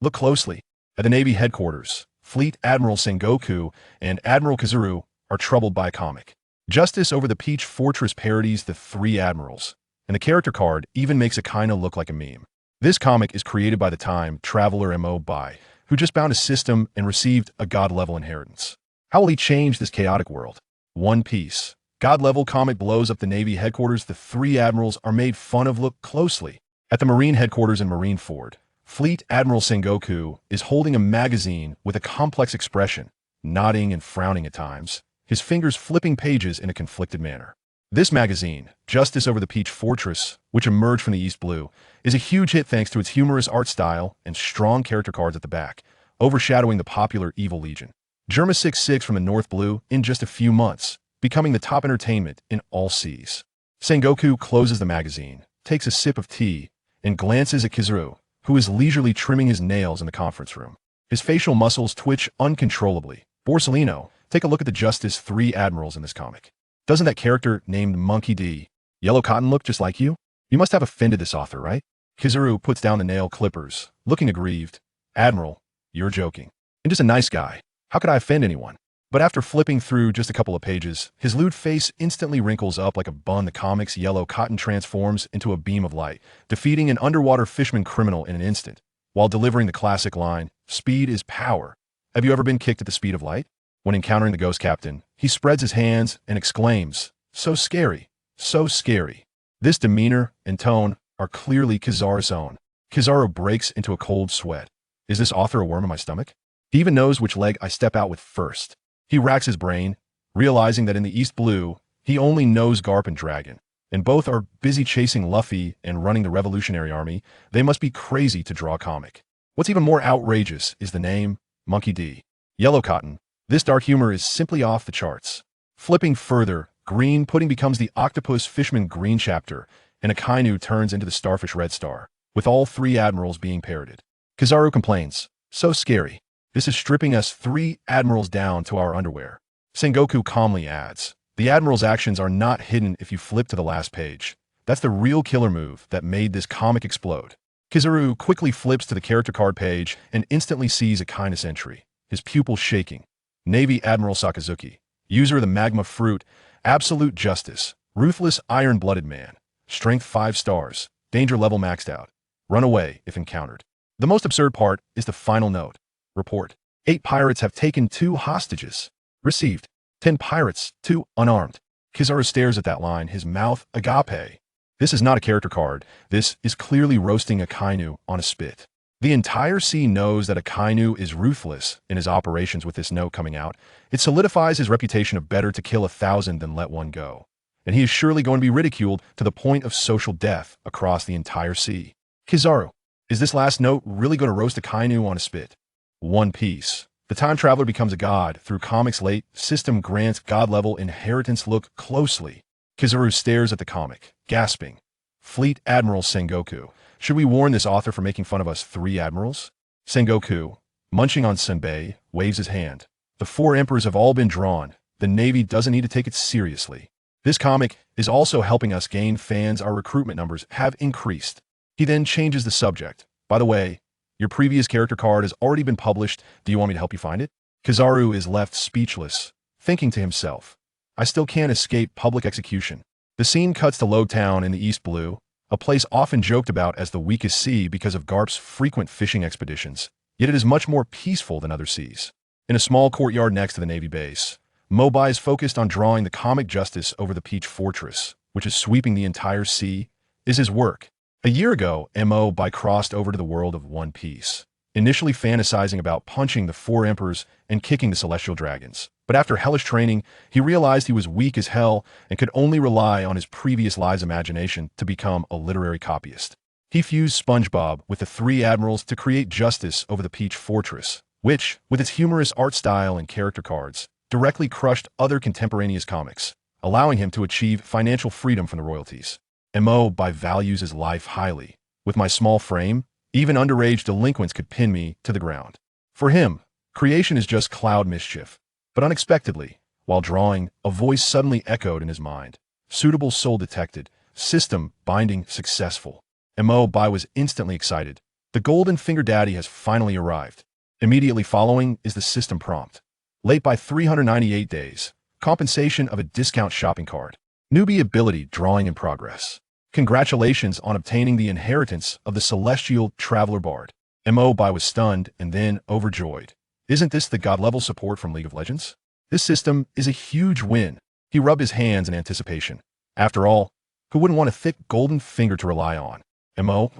Look closely. At the Navy headquarters, Fleet Admiral Sengoku and Admiral Kizaru are troubled by a comic. Justice over the Peach Fortress parodies the three admirals, and the character card even makes Akainu look like a meme. This comic is created by the time traveler Mo Bai, who just bound a system and received a god-level inheritance. How will he change this chaotic world? One Piece. God-level comic blows up the Navy headquarters. The three admirals are made fun of. Look closely. At the Marine headquarters in Marineford, Fleet Admiral Sengoku is holding a magazine with a complex expression, nodding and frowning at times, his fingers flipping pages in a conflicted manner. This magazine, Justice Over the Peach Fortress, which emerged from the East Blue, is a huge hit thanks to its humorous art style and strong character cards at the back, overshadowing the popular Evil Legion. Germa 66 from the North Blue in just a few months, becoming the top entertainment in all seas. Sengoku closes the magazine, takes a sip of tea, and glances at Kizaru, who is leisurely trimming his nails in the conference room. His facial muscles twitch uncontrollably. Borsellino, take a look at the Justice 3 admirals in this comic. Doesn't that character named Monkey D. Yellow Cotton look just like you? You must have offended this author, right? Kizaru puts down the nail clippers, looking aggrieved. Admiral, you're joking. I'm just a nice guy. How could I offend anyone? But after flipping through just a couple of pages, his lewd face instantly wrinkles up like a bun. The comic's Yellow Cotton transforms into a beam of light, defeating an underwater fisherman criminal in an instant, while delivering the classic line, "Speed is power." Have you ever been kicked at the speed of light? When encountering the ghost captain, he spreads his hands and exclaims, "So scary, so scary." This demeanor and tone are clearly Kizaru's own. Kizaru breaks into a cold sweat. Is this author a worm in my stomach? He even knows which leg I step out with first. He racks his brain, realizing that in the East Blue, he only knows Garp and Dragon, and both are busy chasing Luffy and running the Revolutionary Army. They must be crazy to draw a comic. What's even more outrageous is the name, Monkey D. Yellow Cotton. This dark humor is simply off the charts. Flipping further, Green Pudding becomes the Octopus Fishman Green chapter, and Akainu turns into the Starfish Red Star, with all three admirals being parroted. Kizaru complains, "So scary. This is stripping us three admirals down to our underwear." Sengoku calmly adds, "The admiral's actions are not hidden if you flip to the last page. That's the real killer move that made this comic explode." Kizaru quickly flips to the character card page and instantly sees Akainu's entry, his pupils shaking. Navy Admiral Sakazuki, user of the Magma Fruit, absolute justice, ruthless iron-blooded man, strength 5 stars, danger level maxed out, run away if encountered. The most absurd part is the final note. Report. 8 pirates have taken 2 hostages. Received. 10 pirates, 2 unarmed. Kizaru stares at that line, his mouth agape. This is not a character card. This is clearly roasting Akainu on a spit. The entire sea knows that Akainu is ruthless in his operations. With this note coming out, it solidifies his reputation of better to kill 1,000 than let one go. And he is surely going to be ridiculed to the point of social death across the entire sea. Kizaru, is this last note really going to roast Akainu on a spit? One Piece. The time traveler becomes a god through comics. Late system grants god-level inheritance. Look closely. Kizaru stares at the comic, gasping. Fleet Admiral Sengoku. Should we warn this author for making fun of us 3 admirals? Sengoku, munching on senbei, waves his hand. The 4 emperors have all been drawn. The Navy doesn't need to take it seriously. This comic is also helping us gain fans. Our recruitment numbers have increased. He then changes the subject. By the way, your previous character card has already been published. Do you want me to help you find it? Kizaru is left speechless, thinking to himself, I still can't escape public execution. The scene cuts to Lowtown in the East Blue, a place often joked about as the weakest sea because of Garp's frequent fishing expeditions, yet it is much more peaceful than other seas. In a small courtyard next to the Navy base, Mobai is focused on drawing the comic Justice Over the Peach Fortress, which is sweeping the entire sea, is his work. A year ago, Mobai crossed over to the world of One Piece, initially fantasizing about punching the 4 emperors and kicking the celestial dragons. But after hellish training, he realized he was weak as hell and could only rely on his previous lives' imagination to become a literary copyist. He fused SpongeBob with the 3 admirals to create Justice Over the Peach Fortress, which, with its humorous art style and character cards, directly crushed other contemporaneous comics, allowing him to achieve financial freedom from the royalties. Mobai values his life highly. With my small frame, even underage delinquents could pin me to the ground. For him, creation is just cloud mischief. But unexpectedly, while drawing, a voice suddenly echoed in his mind. Suitable soul detected. System binding successful. Mobai was instantly excited. The Golden Finger Daddy has finally arrived. Immediately following is the system prompt. Late by 398 days. Compensation of a discount shopping card. Newbie ability drawing in progress. Congratulations on obtaining the inheritance of the Celestial Traveler Bard. Bai was stunned and then overjoyed. Isn't this the god-level support from League of Legends? This system is a huge win. He rubbed his hands in anticipation. After all, who wouldn't want a thick golden finger to rely on?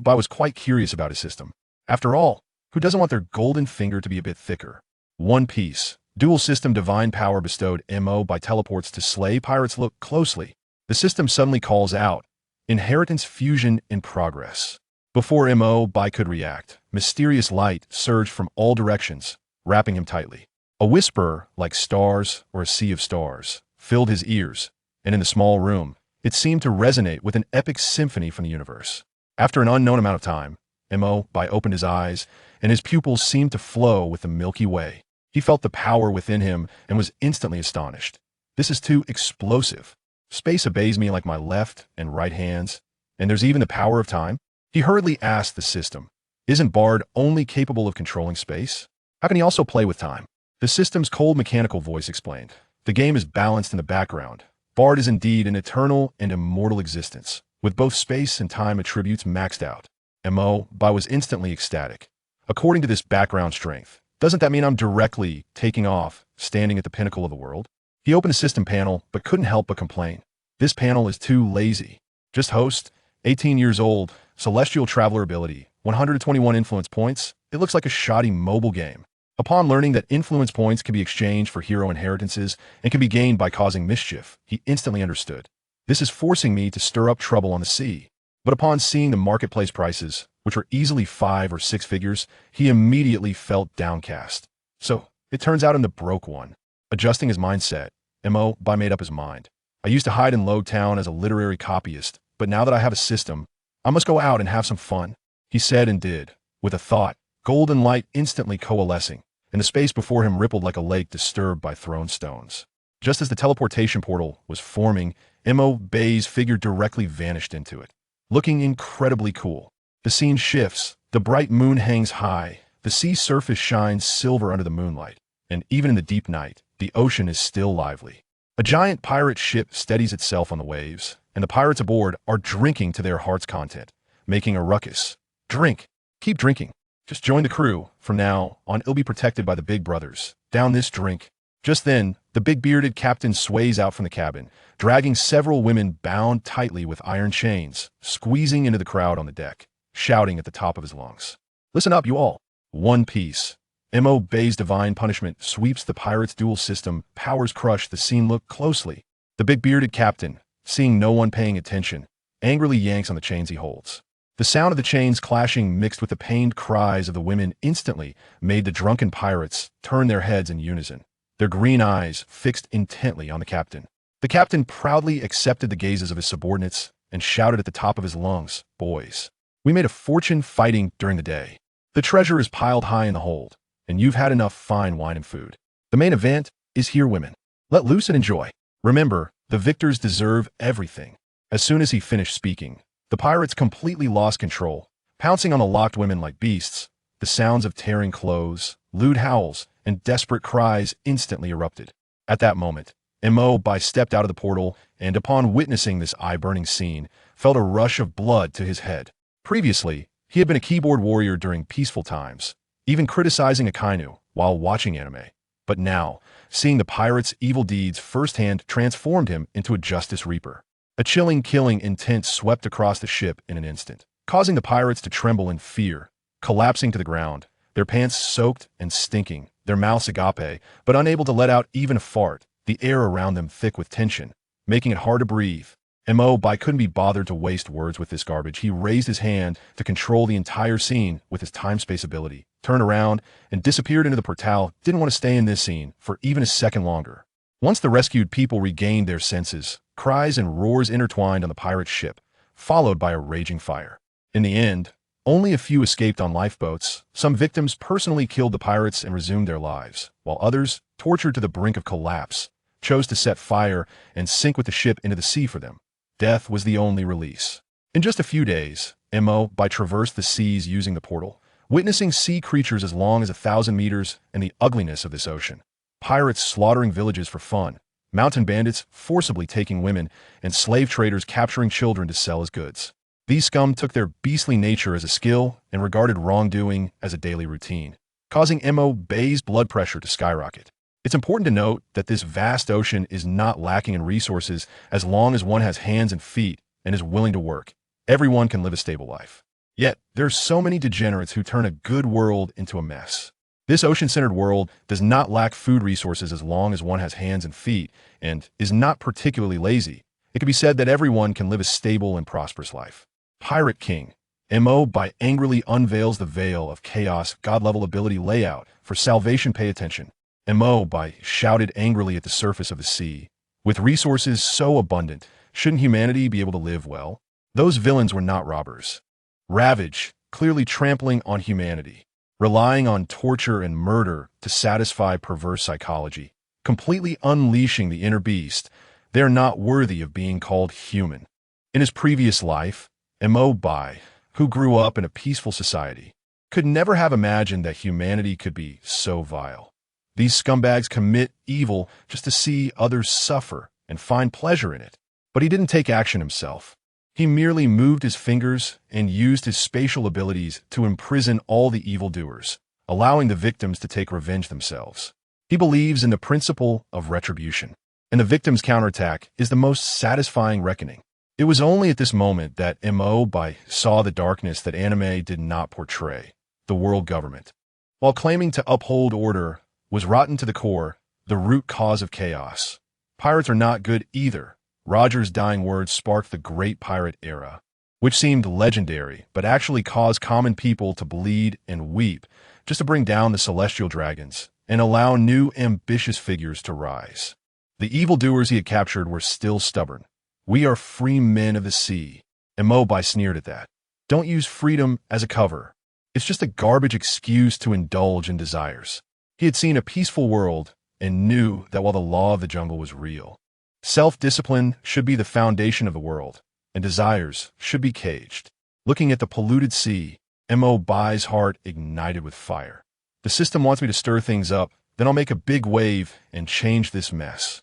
Bai was quite curious about his system. After all, who doesn't want their golden finger to be a bit thicker? One Piece. Dual system divine power bestowed by teleports to slay pirates. Look closely. The system suddenly calls out, inheritance fusion in progress. Before Bai could react, mysterious light surged from all directions, wrapping him tightly. A whisper, like stars or a sea of stars, filled his ears, and in the small room, it seemed to resonate with an epic symphony from the universe. After an unknown amount of time, Bai opened his eyes, and his pupils seemed to flow with the Milky Way. He felt the power within him and was instantly astonished. This is too explosive. Space obeys me like my left and right hands, and there's even the power of time. He hurriedly asked the system, isn't Bard only capable of controlling space? How can he also play with time? The system's cold mechanical voice explained, the game is balanced in the background. Bard is indeed an eternal and immortal existence, with both space and time attributes maxed out. Bai was instantly ecstatic. According to this background strength, doesn't that mean I'm directly taking off, standing at the pinnacle of the world? He opened a system panel, but couldn't help but complain. This panel is too lazy. Just host, 18 years old, Celestial Traveler ability, 121 influence points. It looks like a shoddy mobile game. Upon learning that influence points can be exchanged for hero inheritances and can be gained by causing mischief, he instantly understood. This is forcing me to stir up trouble on the sea. But upon seeing the marketplace prices, which were easily 5 or 6 figures, he immediately felt downcast. So, it turns out I'm the broke one. Adjusting his mindset, Bai made up his mind. I used to hide in Low Town as a literary copyist, but now that I have a system, I must go out and have some fun. He said and did, with a thought, golden light instantly coalescing, and the space before him rippled like a lake disturbed by thrown stones. Just as the teleportation portal was forming, Bai's figure directly vanished into it, looking incredibly cool. The scene shifts, the bright moon hangs high, the sea surface shines silver under the moonlight, and even in the deep night, the ocean is still lively. A giant pirate ship steadies itself on the waves, and the pirates aboard are drinking to their heart's content, making a ruckus. Drink. Keep drinking. Just join the crew. From now on, it'll be protected by the big brothers. Down this drink. Just then, the big-bearded captain sways out from the cabin, dragging several women bound tightly with iron chains, squeezing into the crowd on the deck, shouting at the top of his lungs. Listen up, you all. One Piece. Bai's divine punishment sweeps the pirates' dual system, powers crush the scene. Look closely. The big-bearded captain, seeing no one paying attention, angrily yanks on the chains he holds. The sound of the chains clashing mixed with the pained cries of the women instantly made the drunken pirates turn their heads in unison, their green eyes fixed intently on the captain. The captain proudly accepted the gazes of his subordinates and shouted at the top of his lungs, boys, we made a fortune fighting during the day. The treasure is piled high in the hold, and you've had enough fine wine and food. The main event is here, women. Let loose and enjoy. Remember, the victors deserve everything. As soon as he finished speaking, the pirates completely lost control, pouncing on the locked women like beasts. The sounds of tearing clothes, lewd howls, and desperate cries instantly erupted. At that moment, Bai stepped out of the portal and, upon witnessing this eye-burning scene, felt a rush of blood to his head. Previously, he had been a keyboard warrior during peaceful times, even criticizing Akainu while watching anime. But now, seeing the pirates' evil deeds firsthand transformed him into a justice reaper. A chilling killing intent swept across the ship in an instant, causing the pirates to tremble in fear, collapsing to the ground, their pants soaked and stinking, their mouths agape, but unable to let out even a fart, the air around them thick with tension, making it hard to breathe. Bai couldn't be bothered to waste words with this garbage. He raised his hand to control the entire scene with his time-space ability, turned around, and disappeared into the portal. Didn't want to stay in this scene for even a second longer. Once the rescued people regained their senses, cries and roars intertwined on the pirate ship, followed by a raging fire. In the end, only a few escaped on lifeboats. Some victims personally killed the pirates and resumed their lives, while others, tortured to the brink of collapse, chose to set fire and sink with the ship into the sea for them. Death was the only release. In just a few days, traverse the seas using the portal, witnessing sea creatures as long as 1,000 meters and the ugliness of this ocean. Pirates slaughtering villages for fun, mountain bandits forcibly taking women, and slave traders capturing children to sell as goods. These scum took their beastly nature as a skill and regarded wrongdoing as a daily routine, causing BaiGets' blood pressure to skyrocket. It's important to note that this vast ocean is not lacking in resources as long as one has hands and feet and is willing to work. Everyone can live a stable life. Yet, there are so many degenerates who turn a good world into a mess. This ocean-centered world does not lack food resources as long as one has hands and feet and is not particularly lazy. It can be said that everyone can live a stable and prosperous life. Pirate King BaiGets angrily unveils the veil of chaos god-level ability layout. For salvation, pay attention. BaiGets shouted angrily at the surface of the sea. With resources so abundant, shouldn't humanity be able to live well? Those villains were not robbers. Ravage, clearly trampling on humanity, relying on torture and murder to satisfy perverse psychology, completely unleashing the inner beast. They are not worthy of being called human. In his previous life, BaiGets, who grew up in a peaceful society, could never have imagined that humanity could be so vile. These scumbags commit evil just to see others suffer and find pleasure in it. But he didn't take action himself. He merely moved his fingers and used his spatial abilities to imprison all the evildoers, allowing the victims to take revenge themselves. He believes in the principle of retribution, and the victim's counterattack is the most satisfying reckoning. It was only at this moment that BaiGets saw the darkness that anime did not portray. The world government, while claiming to uphold order, was rotten to the core, the root cause of chaos. Pirates are not good either. Roger's dying words sparked the Great Pirate Era, which seemed legendary, but actually caused common people to bleed and weep just to bring down the celestial dragons and allow new ambitious figures to rise. The evildoers he had captured were still stubborn. We are free men of the sea. BaiGets sneered at that. Don't use freedom as a cover. It's just a garbage excuse to indulge in desires. He had seen a peaceful world and knew that while the law of the jungle was real, self-discipline should be the foundation of the world, and desires should be caged. Looking at the polluted sea, BaiGets' heart ignited with fire. The system wants me to stir things up, then I'll make a big wave and change this mess.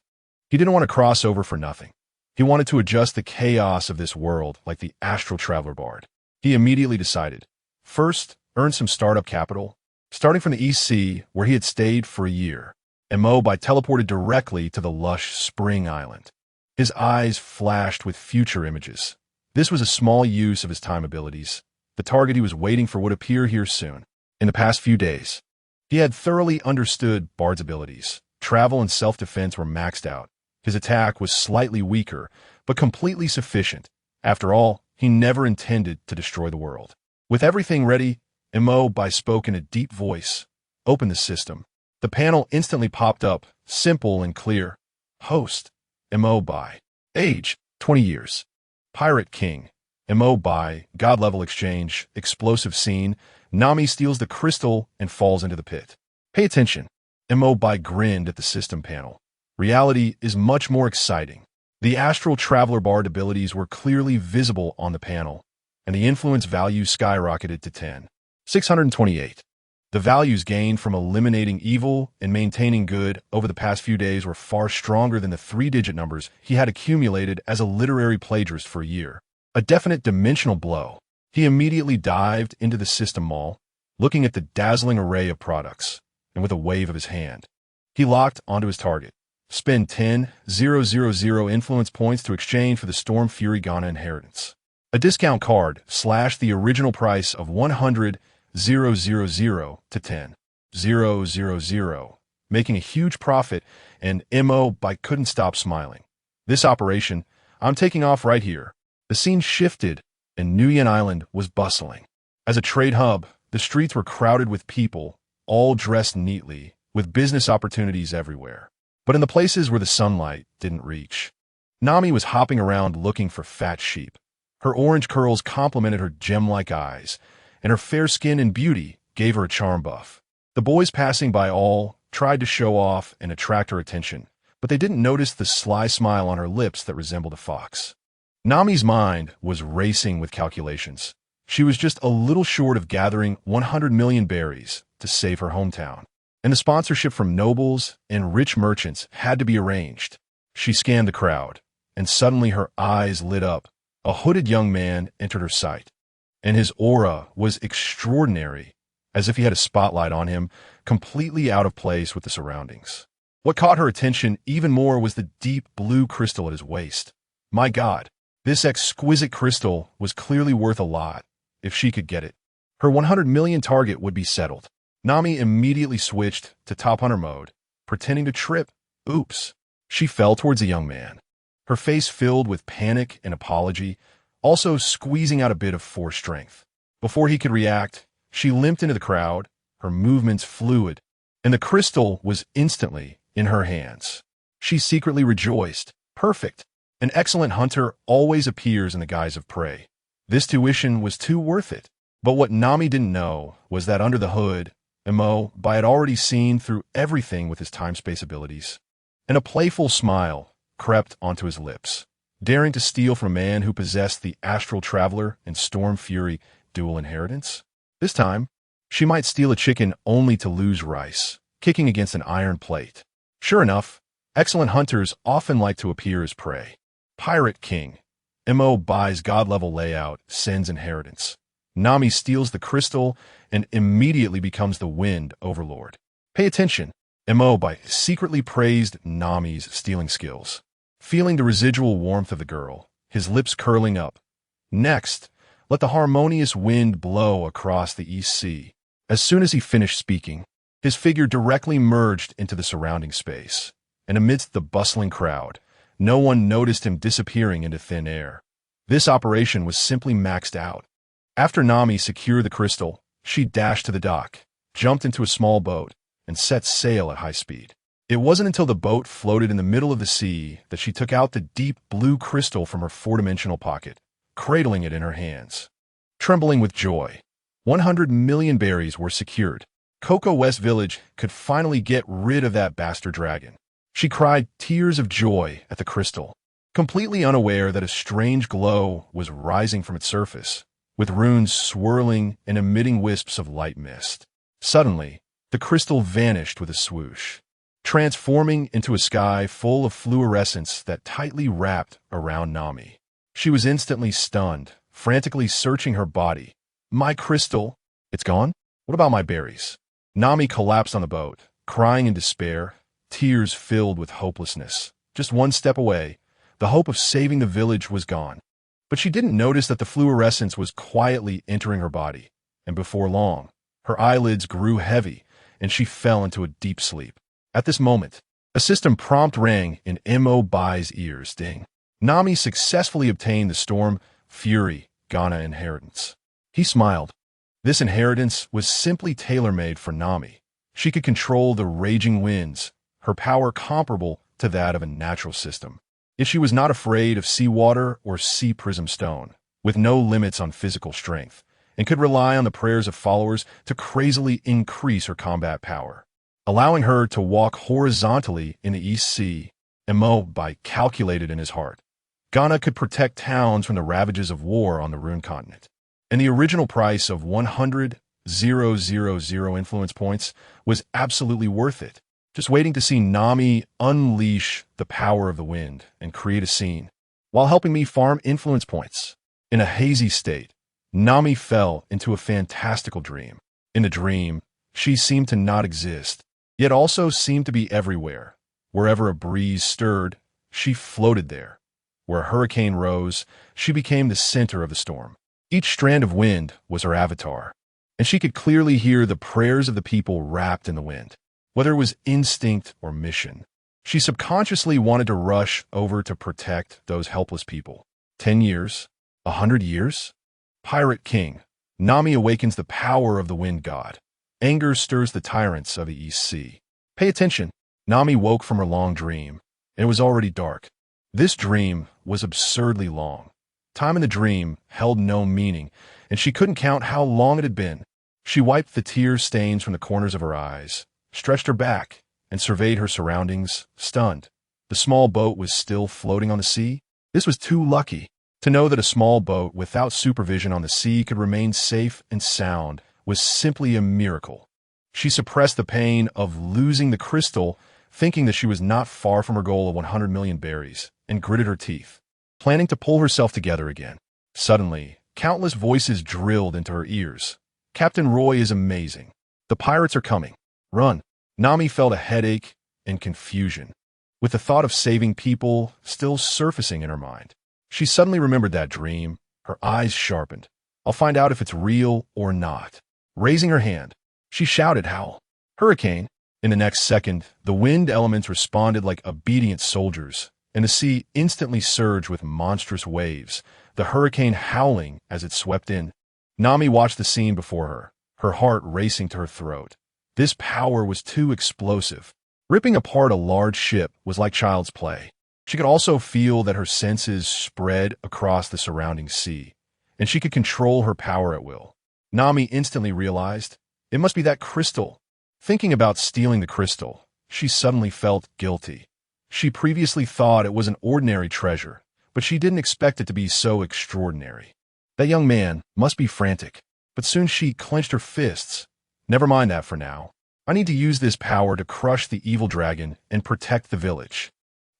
He didn't want to cross over for nothing. He wanted to adjust the chaos of this world like the astral traveler bard. He immediately decided, first, earn some startup capital, starting from the East Sea where he had stayed for a year. BaiGets teleported directly to the lush Spring Island. His eyes flashed with future images. This was a small use of his time abilities. The target he was waiting for would appear here soon. In the past few days, he had thoroughly understood Bard's abilities. Travel and self-defense were maxed out. His attack was slightly weaker, but completely sufficient. After all, he never intended to destroy the world. With everything ready, BaiGets spoke in a deep voice. Open the system. The panel instantly popped up, simple and clear. Host, BaiGets. Age, 20 years. Pirate King, BaiGets. God-level exchange, explosive scene. Nami steals the crystal and falls into the pit. Pay attention. BaiGets grinned at the system panel. Reality is much more exciting. The Astral Traveler Bard abilities were clearly visible on the panel, and the influence value skyrocketed to 10,628. The values gained from eliminating evil and maintaining good over the past few days were far stronger than the 3-digit numbers he had accumulated as a literary plagiarist for a year. A definite dimensional blow. He immediately dived into the system mall, looking at the dazzling array of products, and with a wave of his hand, he locked onto his target. Spend 10,000 influence points to exchange for the Storm Fury Ghana inheritance. A discount card slashed the original price of 100,000 to 10,000, making a huge profit, and BaiGets couldn't stop smiling. This operation, I'm taking off right here. The scene shifted, and Nuyen Island was bustling. As a trade hub, the streets were crowded with people, all dressed neatly, with business opportunities everywhere. But in the places where the sunlight didn't reach, Nami was hopping around looking for fat sheep. Her orange curls complemented her gem-like eyes, and her fair skin and beauty gave her a charm buff. The boys passing by all tried to show off and attract her attention, but they didn't notice the sly smile on her lips that resembled a fox. Nami's mind was racing with calculations. She was just a little short of gathering 100 million berries to save her hometown. And the sponsorship from nobles and rich merchants had to be arranged. She scanned the crowd, and suddenly her eyes lit up. A hooded young man entered her sight, and his aura was extraordinary, as if he had a spotlight on him, completely out of place with the surroundings. What caught her attention even more was the deep blue crystal at his waist. My God, this exquisite crystal was clearly worth a lot. If she could get it, her 100 million target would be settled. Nami immediately switched to top hunter mode, pretending to trip. Oops. She fell towards the young man, her face filled with panic and apology, also squeezing out a bit of force strength. Before he could react, she limped into the crowd, her movements fluid, and the crystal was instantly in her hands. She secretly rejoiced. Perfect. An excellent hunter always appears in the guise of prey. This tuition was too worth it. But what Nami didn't know was that under the hood, Enel had already seen through everything with his time-space abilities, and a playful smile crept onto his lips, daring to steal from a man who possessed the Astral Traveler and Storm Fury dual inheritance. This time, she might steal a chicken only to lose rice, kicking against an iron plate. Sure enough, excellent hunters often like to appear as prey. Pirate King. BaiGets god-level layout sends inheritance. Nami steals the crystal and immediately becomes the Wind Overlord. Pay attention. BaiGets secretly praised Nami's stealing skills, feeling the residual warmth of the girl, his lips curling up. Next, let the harmonious wind blow across the East Sea. As soon as he finished speaking, his figure directly merged into the surrounding space, and amidst the bustling crowd, no one noticed him disappearing into thin air. This operation was simply maxed out. After Nami secured the crystal, she dashed to the dock, jumped into a small boat, and set sail at high speed. It wasn't until the boat floated in the middle of the sea that she took out the deep blue crystal from her four-dimensional pocket, cradling it in her hands. Trembling with joy, 100 million berries were secured. Cocoa West Village could finally get rid of that bastard dragon. She cried tears of joy at the crystal, completely unaware that a strange glow was rising from its surface, with runes swirling and emitting wisps of light mist. Suddenly, the crystal vanished with a swoosh, transforming into a sky full of fluorescence that tightly wrapped around Nami. She was instantly stunned, frantically searching her body. My crystal? It's gone? What about my berries? Nami collapsed on the boat, crying in despair, tears filled with hopelessness. Just one step away, the hope of saving the village was gone. But she didn't notice that the fluorescence was quietly entering her body, and before long, her eyelids grew heavy, and she fell into a deep sleep. At this moment, a system prompt rang in BaiGets' ears. Ding. Nami successfully obtained the Storm Fury Ghana inheritance. He smiled. This inheritance was simply tailor-made for Nami. She could control the raging winds, her power comparable to that of a natural system. Yet she was not afraid of seawater or sea prism stone, with no limits on physical strength, and could rely on the prayers of followers to crazily increase her combat power, allowing her to walk horizontally in the East Sea. BaiGets calculated in his heart. Ghana could protect towns from the ravages of war on the Rune continent, and the original price of 100,000 influence points was absolutely worth it. Just waiting to see Nami unleash the power of the wind and create a scene, while helping me farm influence points. In a hazy state, Nami fell into a fantastical dream. In the dream, she seemed to not exist, yet also seemed to be everywhere. Wherever a breeze stirred, she floated there. Where a hurricane rose, she became the center of the storm. Each strand of wind was her avatar, and she could clearly hear the prayers of the people wrapped in the wind. Whether it was instinct or mission, she subconsciously wanted to rush over to protect those helpless people. 10 years? 100 years? Pirate King. Nami awakens the power of the wind god. Anger stirs the tyrants of the East Sea. Pay attention. Nami woke from her long dream, and it was already dark. This dream was absurdly long. Time in the dream held no meaning, and she couldn't count how long it had been. She wiped the tear stains from the corners of her eyes, stretched her back, and surveyed her surroundings, stunned. The small boat was still floating on the sea. This was too lucky. To know that a small boat without supervision on the sea could remain safe and sound was simply a miracle. She suppressed the pain of losing the crystal, thinking that she was not far from her goal of 100 million berries, and gritted her teeth, planning to pull herself together again. Suddenly, countless voices drilled into her ears. Captain Roy is amazing. The pirates are coming. Run. Nami felt a headache and confusion, with the thought of saving people still surfacing in her mind. She suddenly remembered that dream, her eyes sharpened. I'll find out if it's real or not. Raising her hand, she shouted, "Howl! Hurricane!" In the next second, the wind elements responded like obedient soldiers, and the sea instantly surged with monstrous waves, the hurricane howling as it swept in. Nami watched the scene before her, her heart racing to her throat. This power was too explosive. Ripping apart a large ship was like child's play. She could also feel that her senses spread across the surrounding sea, and she could control her power at will. Nami instantly realized, it must be that crystal. Thinking about stealing the crystal, she suddenly felt guilty. She previously thought it was an ordinary treasure, but she didn't expect it to be so extraordinary. That young man must be frantic, but soon she clenched her fists. Never mind that for now. I need to use this power to crush the evil dragon and protect the village.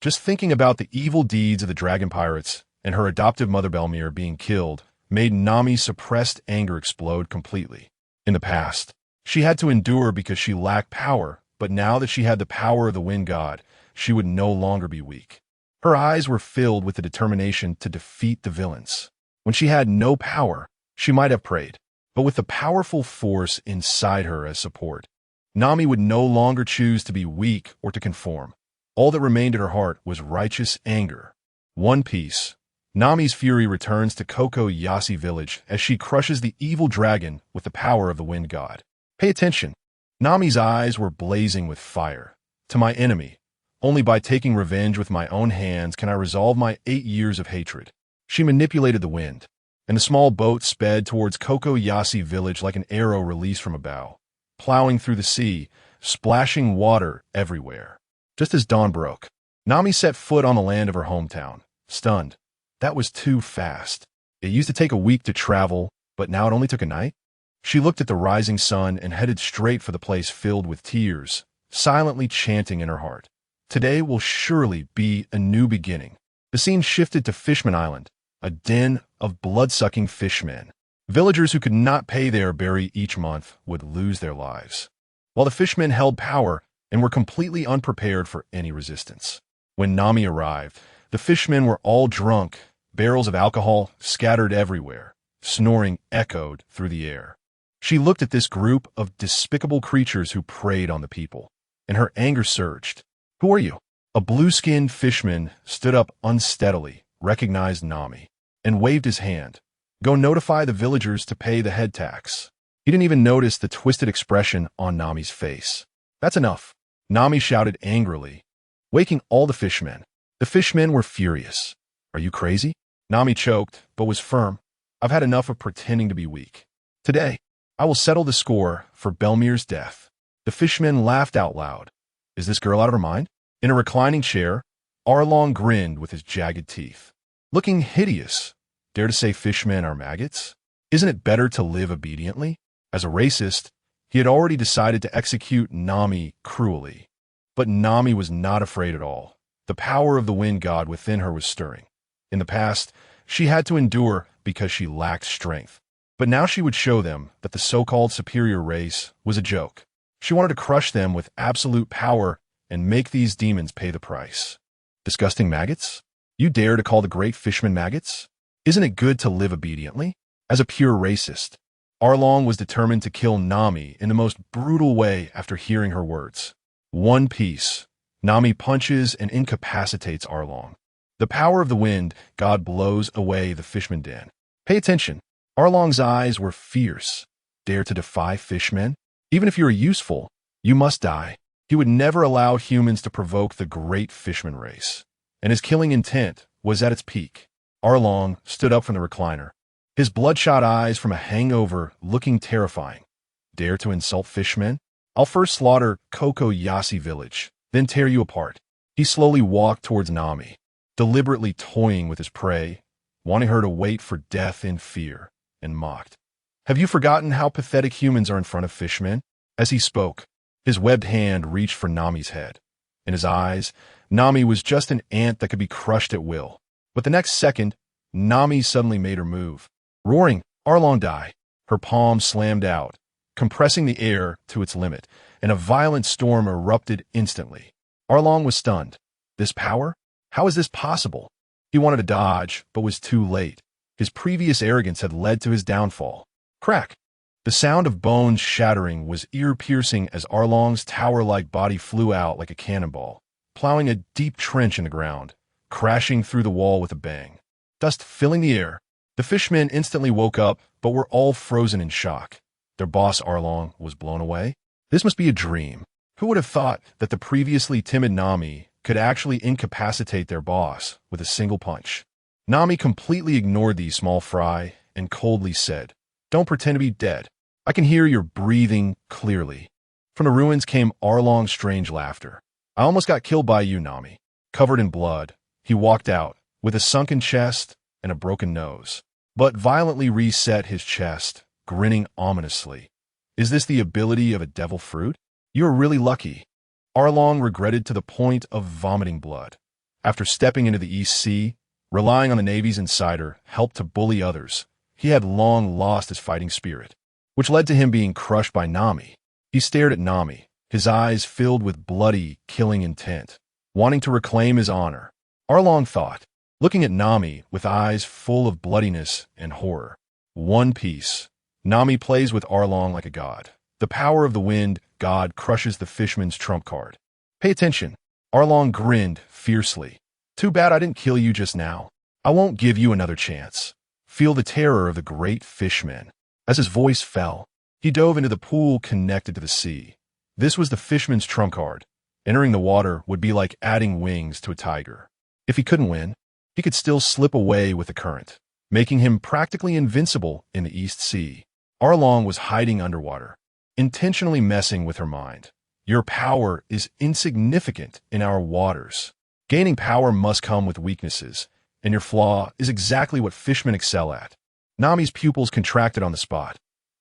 Just thinking about the evil deeds of the dragon pirates and her adoptive mother Belmir being killed made Nami's suppressed anger explode completely. In the past, she had to endure because she lacked power, but now that she had the power of the wind god, she would no longer be weak. Her eyes were filled with the determination to defeat the villains. When she had no power, she might have prayed, but with the powerful force inside her as support, Nami would no longer choose to be weak or to conform. All that remained in her heart was righteous anger. One Piece. Nami's fury returns to Kokoyasi village as she crushes the evil dragon with the power of the wind god. Pay attention. Nami's eyes were blazing with fire. To my enemy, only by taking revenge with my own hands can I resolve my 8 years of hatred. She manipulated the wind, and the small boat sped towards Kokoyasi village like an arrow released from a bow, plowing through the sea, splashing water everywhere. Just as dawn broke, Nami set foot on the land of her hometown, stunned. That was too fast. It used to take a week to travel, but now it only took a night. She looked at the rising sun and headed straight for the place filled with tears, silently chanting in her heart. Today will surely be a new beginning. The scene shifted to Fishman Island, a den of blood-sucking fishmen. Villagers who could not pay their berry each month would lose their lives, while the fishmen held power and were completely unprepared for any resistance. When Nami arrived, the fishmen were all drunk, barrels of alcohol scattered everywhere, snoring echoed through the air. She looked at this group of despicable creatures who preyed on the people, and her anger surged. Who are you? A blue-skinned fishman stood up unsteadily, recognized Nami, and waved his hand. Go notify the villagers to pay the head tax. He didn't even notice the twisted expression on Nami's face. That's enough, Nami shouted angrily, waking all the fishmen. The fishmen were furious. Are you crazy? Nami choked, but was firm. I've had enough of pretending to be weak. Today, I will settle the score for Belmir's death. The fishmen laughed out loud. Is this girl out of her mind? In a reclining chair, Arlong grinned with his jagged teeth. Looking hideous. Dare to say fishmen are maggots? Isn't it better to live obediently? As a racist, he had already decided to execute Nami cruelly. But Nami was not afraid at all. The power of the wind god within her was stirring. In the past, she had to endure because she lacked strength. But now she would show them that the so-called superior race was a joke. She wanted to crush them with absolute power and make these demons pay the price. Disgusting maggots? You dare to call the great fishmen maggots? Isn't it good to live obediently? As a pure racist, Arlong was determined to kill Nami in the most brutal way after hearing her words. One Piece. Nami punches and incapacitates Arlong. The power of the wind god blows away the fishman den. Pay attention. Arlong's eyes were fierce. Dare to defy fishmen? Even if you are useful, you must die. He would never allow humans to provoke the great fishman race, and his killing intent was at its peak. Arlong stood up from the recliner, his bloodshot eyes from a hangover looking terrifying. Dare to insult fishmen? I'll first slaughter Kokoyasi village, then tear you apart. He slowly walked towards Nami, deliberately toying with his prey, wanting her to wait for death in fear, and mocked. "Have you forgotten how pathetic humans are in front of fishmen?" As he spoke, his webbed hand reached for Nami's head. In his eyes, Nami was just an ant that could be crushed at will. But the next second, Nami suddenly made her move. Roaring, "Arlong die!" Her palm slammed out, compressing the air to its limit, and a violent storm erupted instantly. Arlong was stunned. This power? How is this possible? He wanted to dodge, but was too late. His previous arrogance had led to his downfall. Crack! The sound of bones shattering was ear-piercing as Arlong's tower-like body flew out like a cannonball, plowing a deep trench in the ground, crashing through the wall with a bang. Dust filling the air. The fishmen instantly woke up, but were all frozen in shock. Their boss Arlong was blown away. This must be a dream. Who would have thought that the previously timid Nami could actually incapacitate their boss with a single punch? Nami completely ignored these small fry and coldly said, "Don't pretend to be dead. I can hear your breathing clearly." From the ruins came Arlong's strange laughter. "I almost got killed by you, Nami." Covered in blood, he walked out with a sunken chest and a broken nose, but violently reset his chest, grinning ominously. "Is this the ability of a devil fruit? You're really lucky." Arlong regretted to the point of vomiting blood. After stepping into the East Sea, relying on the Navy's insider help to bully others, he had long lost his fighting spirit, which led to him being crushed by Nami. He stared at Nami, his eyes filled with bloody, killing intent, wanting to reclaim his honor. Arlong thought, looking at Nami with eyes full of bloodiness and horror. One Piece. Nami plays with Arlong like a god. The power of the wind god crushes the fishman's trump card. "Pay attention." Arlong grinned fiercely. "Too bad I didn't kill you just now. I won't give you another chance." Feel the terror of the great fishman. As his voice fell, he dove into the pool connected to the sea. This was the fishman's trump card. Entering the water would be like adding wings to a tiger. If he couldn't win, he could still slip away with the current, making him practically invincible in the East Sea. Arlong was hiding underwater, intentionally messing with her mind. "Your power is insignificant in our waters. Gaining power must come with weaknesses, and your flaw is exactly what fishmen excel at." Nami's pupils contracted on the spot.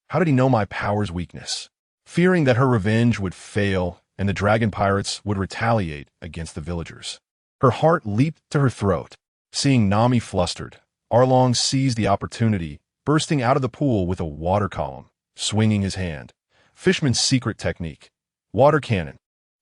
How did he know my power's weakness? Fearing that her revenge would fail and the dragon pirates would retaliate against the villagers. Her heart leaped to her throat. Seeing Nami flustered, Arlong seized the opportunity, bursting out of the pool with a water column, swinging his hand. Fishman's secret technique. Water cannon.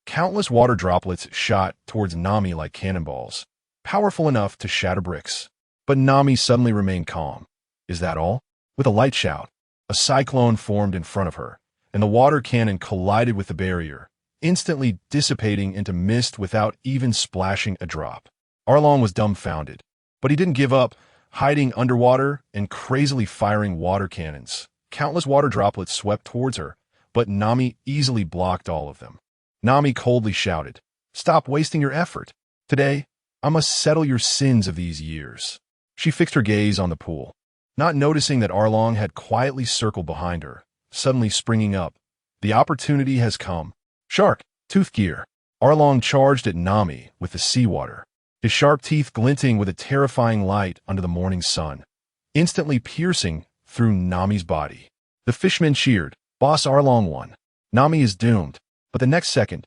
Countless water droplets shot towards Nami like cannonballs, powerful enough to shatter bricks. But Nami suddenly remained calm. "Is that all?" With a light shout, a cyclone formed in front of her, and the water cannon collided with the barrier, instantly dissipating into mist without even splashing a drop. Arlong was dumbfounded, but he didn't give up, hiding underwater and crazily firing water cannons. Countless water droplets swept towards her, but Nami easily blocked all of them. Nami coldly shouted, "Stop wasting your effort. Today, I must settle your sins of these years." She fixed her gaze on the pool, not noticing that Arlong had quietly circled behind her, suddenly springing up. The opportunity has come. Shark, tooth gear. Arlong charged at Nami with the seawater, his sharp teeth glinting with a terrifying light under the morning sun, instantly piercing through Nami's body. The fishmen cheered. Boss Arlong won. Nami is doomed. But the next second,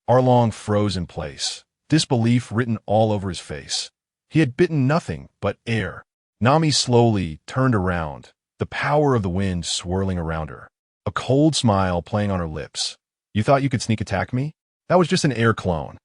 Arlong froze in place, disbelief written all over his face. He had bitten nothing but air. Nami slowly turned around, the power of the wind swirling around her, a cold smile playing on her lips. "You thought you could sneak attack me? That was just an air clone."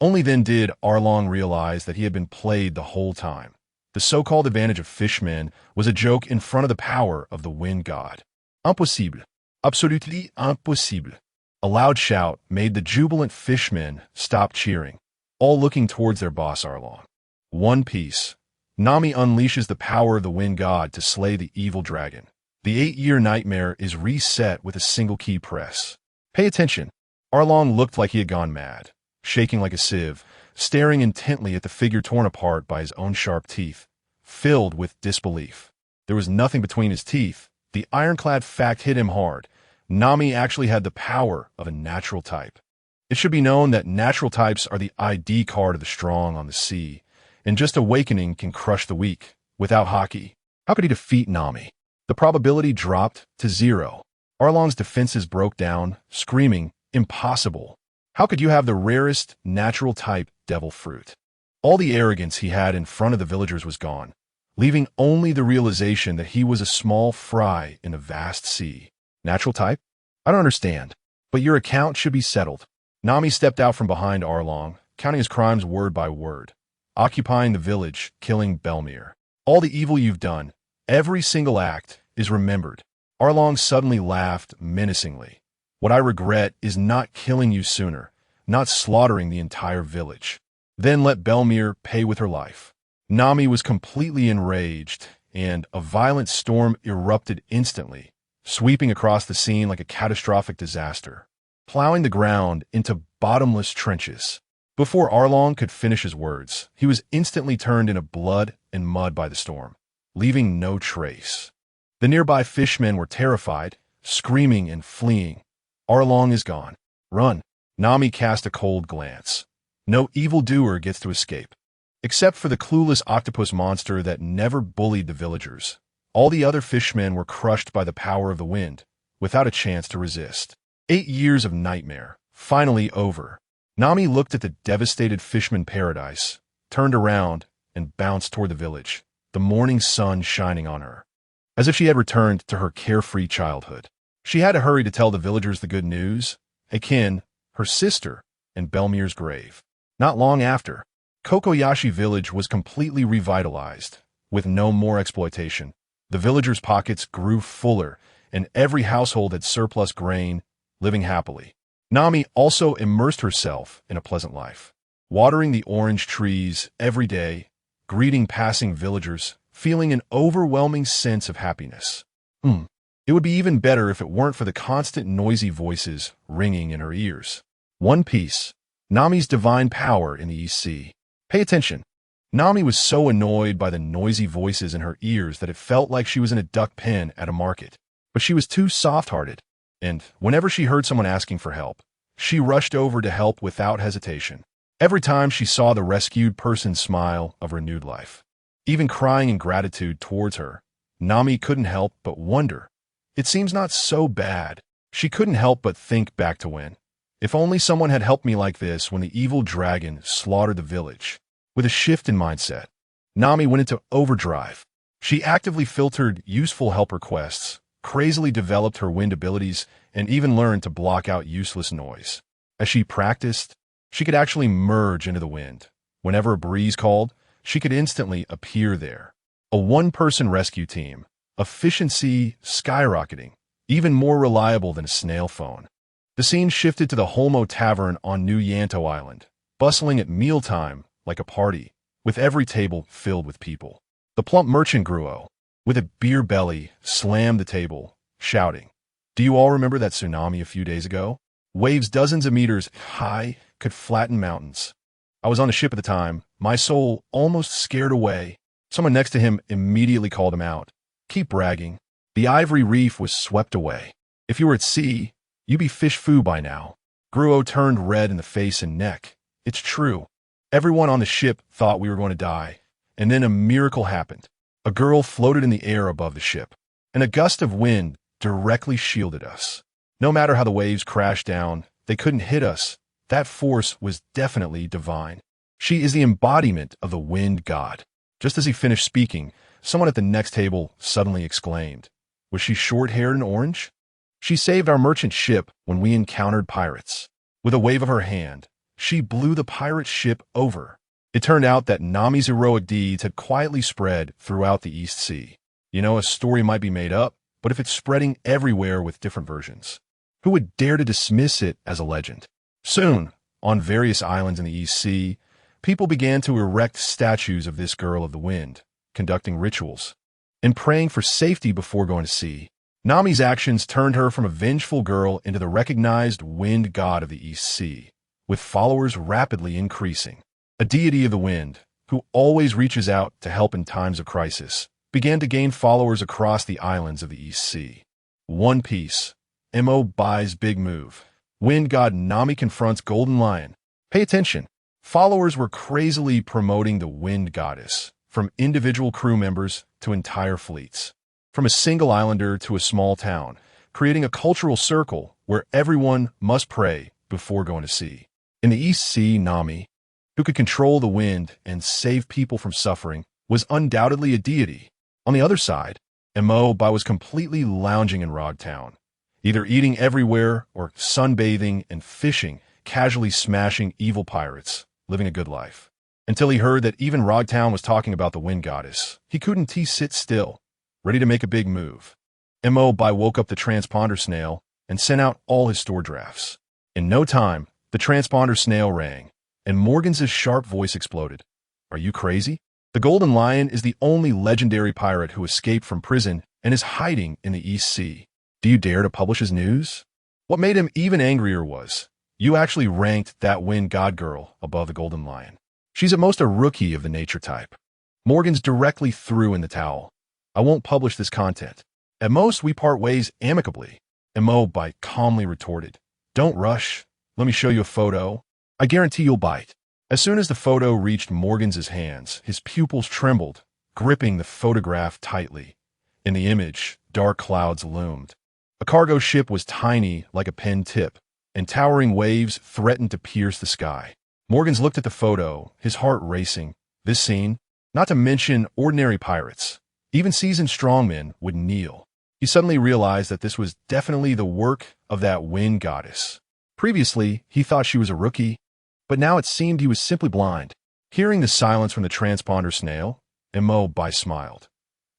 Only then did Arlong realize that he had been played the whole time. The so-called advantage of fishmen was a joke in front of the power of the wind god. Impossible. Absolutely impossible. A loud shout made the jubilant fishmen stop cheering, all looking towards their boss Arlong. One Piece. Nami unleashes the power of the wind god to slay the evil dragon. The 8-year nightmare is reset with a single key press. Pay attention. Arlong looked like he had gone mad, shaking like a sieve, staring intently at the figure torn apart by his own sharp teeth, filled with disbelief. There was nothing between his teeth. The ironclad fact hit him hard. Nami actually had the power of a natural type. It should be known that natural types are the ID card of the strong on the sea, and just awakening can crush the weak. Without Haki, how could he defeat Nami? The probability dropped to 0. Arlong's defenses broke down, screaming, "Impossible! How could you have the rarest, natural-type devil fruit?" All the arrogance he had in front of the villagers was gone, leaving only the realization that he was a small fry in a vast sea. Natural type? I don't understand, but your account should be settled. Nami stepped out from behind Arlong, counting his crimes word by word. Occupying the village, killing Belmir. All the evil you've done, every single act, is remembered. Arlong suddenly laughed menacingly. What I regret is not killing you sooner, not slaughtering the entire village. Then let Belmir pay with her life. Nami was completely enraged, and a violent storm erupted instantly, sweeping across the scene like a catastrophic disaster, plowing the ground into bottomless trenches. Before Arlong could finish his words, he was instantly turned into blood and mud by the storm, leaving no trace. The nearby fishmen were terrified, screaming and fleeing. Arlong is gone. Run. Nami cast a cold glance. No evildoer gets to escape. Except for the clueless octopus monster that never bullied the villagers. All the other fishmen were crushed by the power of the wind, without a chance to resist. 8 years of nightmare, finally over. Nami looked at the devastated fishman paradise, turned around, and bounced toward the village, the morning sun shining on her. As if she had returned to her carefree childhood. She had to hurry to tell the villagers the good news, Akin, her sister, and Belmir's grave. Not long after, Kokoyashi village was completely revitalized, with no more exploitation. The villagers' pockets grew fuller, and every household had surplus grain, living happily. Nami also immersed herself in a pleasant life, watering the orange trees every day, greeting passing villagers, feeling an overwhelming sense of happiness. It would be even better if it weren't for the constant noisy voices ringing in her ears. One Piece, Nami's divine power in the East Sea. Pay attention. Nami was so annoyed by the noisy voices in her ears that it felt like she was in a duck pen at a market. But she was too soft-hearted, and whenever she heard someone asking for help, she rushed over to help without hesitation. Every time she saw the rescued person's smile of renewed life, even crying in gratitude towards her, Nami couldn't help but wonder. It seems not so bad. She couldn't help but think back to when. If only someone had helped me like this when the evil dragon slaughtered the village. With a shift in mindset, Nami went into overdrive. She actively filtered useful help requests, crazily developed her wind abilities, and even learned to block out useless noise. As she practiced, she could actually merge into the wind. Whenever a breeze called, she could instantly appear there. A one-person rescue team, efficiency skyrocketing, even more reliable than a snail phone. The scene shifted to the Holmo Tavern on New Yanto Island, bustling at mealtime like a party, with every table filled with people. The plump merchant Gruo, with a beer belly, slammed the table, shouting, "Do you all remember that tsunami a few days ago? Waves dozens of meters high could flatten mountains. I was on a ship at the time, my soul almost scared away." Someone next to him immediately called him out. "Keep bragging. The ivory reef was swept away. If you were at sea, you'd be fish foo by now." Gruo turned red in the face and neck. It's true. Everyone on the ship thought we were going to die, and then a miracle happened. A girl floated in the air above the ship, and a gust of wind directly shielded us. No matter how the waves crashed down, they couldn't hit us. That force was definitely divine. She is the embodiment of the wind god. Just as he finished speaking, someone at the next table suddenly exclaimed, "Was she short-haired and orange? She saved our merchant ship when we encountered pirates." With a wave of her hand, she blew the pirate ship over. It turned out that Nami's heroic deeds had quietly spread throughout the East Sea. You know, a story might be made up, but if it's spreading everywhere with different versions, who would dare to dismiss it as a legend? Soon, on various islands in the East Sea, people began to erect statues of this girl of the wind, conducting rituals, and praying for safety before going to sea. Nami's actions turned her from a vengeful girl into the recognized wind god of the East Sea, with followers rapidly increasing. A deity of the wind, who always reaches out to help in times of crisis, began to gain followers across the islands of the East Sea. One Piece. Mo buys big move. Wind god Nami confronts Golden Lion. Pay attention. Followers were crazily promoting the wind goddess. For from individual crew members to entire fleets, from a single islander to a small town, creating a cultural circle where everyone must pray before going to sea. In the East Sea, Nami, who could control the wind and save people from suffering, was undoubtedly a deity. On the other side, Enel was completely lounging in Rogtown, either eating everywhere or sunbathing and fishing, casually smashing evil pirates, living a good life. Until he heard that even Rogtown was talking about the wind goddess, he couldn't sit still, ready to make a big move. Enel woke up the transponder snail and sent out all his store drafts. In no time, the transponder snail rang, and Morgan's sharp voice exploded. Are you crazy? The Golden Lion is the only legendary pirate who escaped from prison and is hiding in the East Sea. Do you dare to publish his news? What made him even angrier was, you actually ranked that wind god girl above the Golden Lion. She's at most a rookie of the nature type. Morgan's directly threw in the towel. I won't publish this content. At most, we part ways amicably. Enel calmly retorted. Don't rush. Let me show you a photo. I guarantee you'll bite. As soon as the photo reached Morgan's hands, his pupils trembled, gripping the photograph tightly. In the image, dark clouds loomed. A cargo ship was tiny like a pen tip, and towering waves threatened to pierce the sky. Morgan's looked at the photo, his heart racing. This scene, not to mention ordinary pirates, even seasoned strongmen would kneel. He suddenly realized that this was definitely the work of that wind goddess. Previously, he thought she was a rookie, but now it seemed he was simply blind. Hearing the silence from the transponder snail, Enel smiled.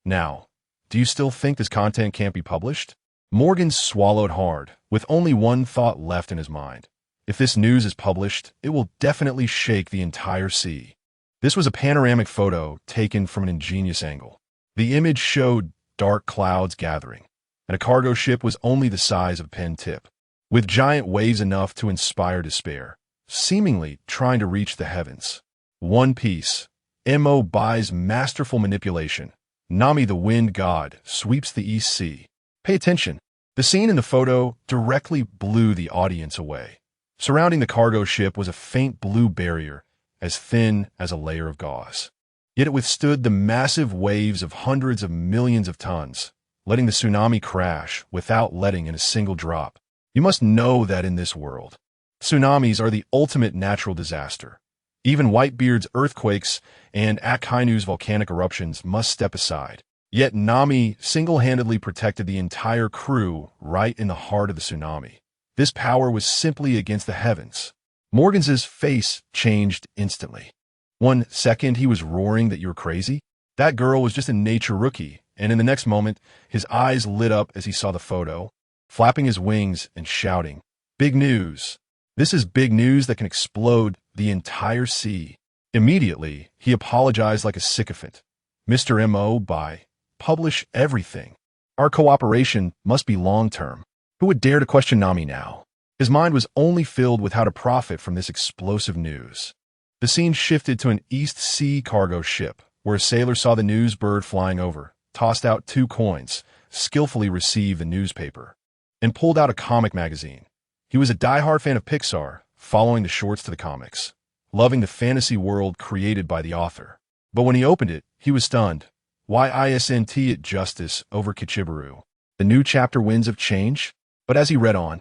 Now, do you still think this content can't be published? Morgan swallowed hard, with only one thought left in his mind. If this news is published, it will definitely shake the entire sea. This was a panoramic photo taken from an ingenious angle. The image showed dark clouds gathering, and a cargo ship was only the size of a pen tip, with giant waves enough to inspire despair, seemingly trying to reach the heavens. One piece, Enel's masterful manipulation. Nami the wind god sweeps the East Sea. Pay attention. The scene in the photo directly blew the audience away. Surrounding the cargo ship was a faint blue barrier, as thin as a layer of gauze. Yet it withstood the massive waves of hundreds of millions of tons, letting the tsunami crash without letting in a single drop. You must know that in this world, tsunamis are the ultimate natural disaster. Even Whitebeard's earthquakes and Akainu's volcanic eruptions must step aside. Yet Nami single-handedly protected the entire crew right in the heart of the tsunami. This power was simply against the heavens. Morgan's face changed instantly. 1 second he was roaring that you were crazy. That girl was just a nature rookie, and in the next moment, his eyes lit up as he saw the photo, flapping his wings and shouting, "Big news! This is big news that can explode the entire sea." Immediately, he apologized like a sycophant. "Mr. Enel, publish everything. Our cooperation must be long-term." Who would dare to question Nami now? His mind was only filled with how to profit from this explosive news. The scene shifted to an East Sea cargo ship, where a sailor saw the news bird flying over, tossed out 2 coins, skillfully received the newspaper, and pulled out a comic magazine. He was a diehard fan of Pixar, following the shorts to the comics, loving the fantasy world created by the author. But when he opened it, he was stunned. Why isn't it justice over Kichibaru? The new chapter Winds of Change? But as he read on,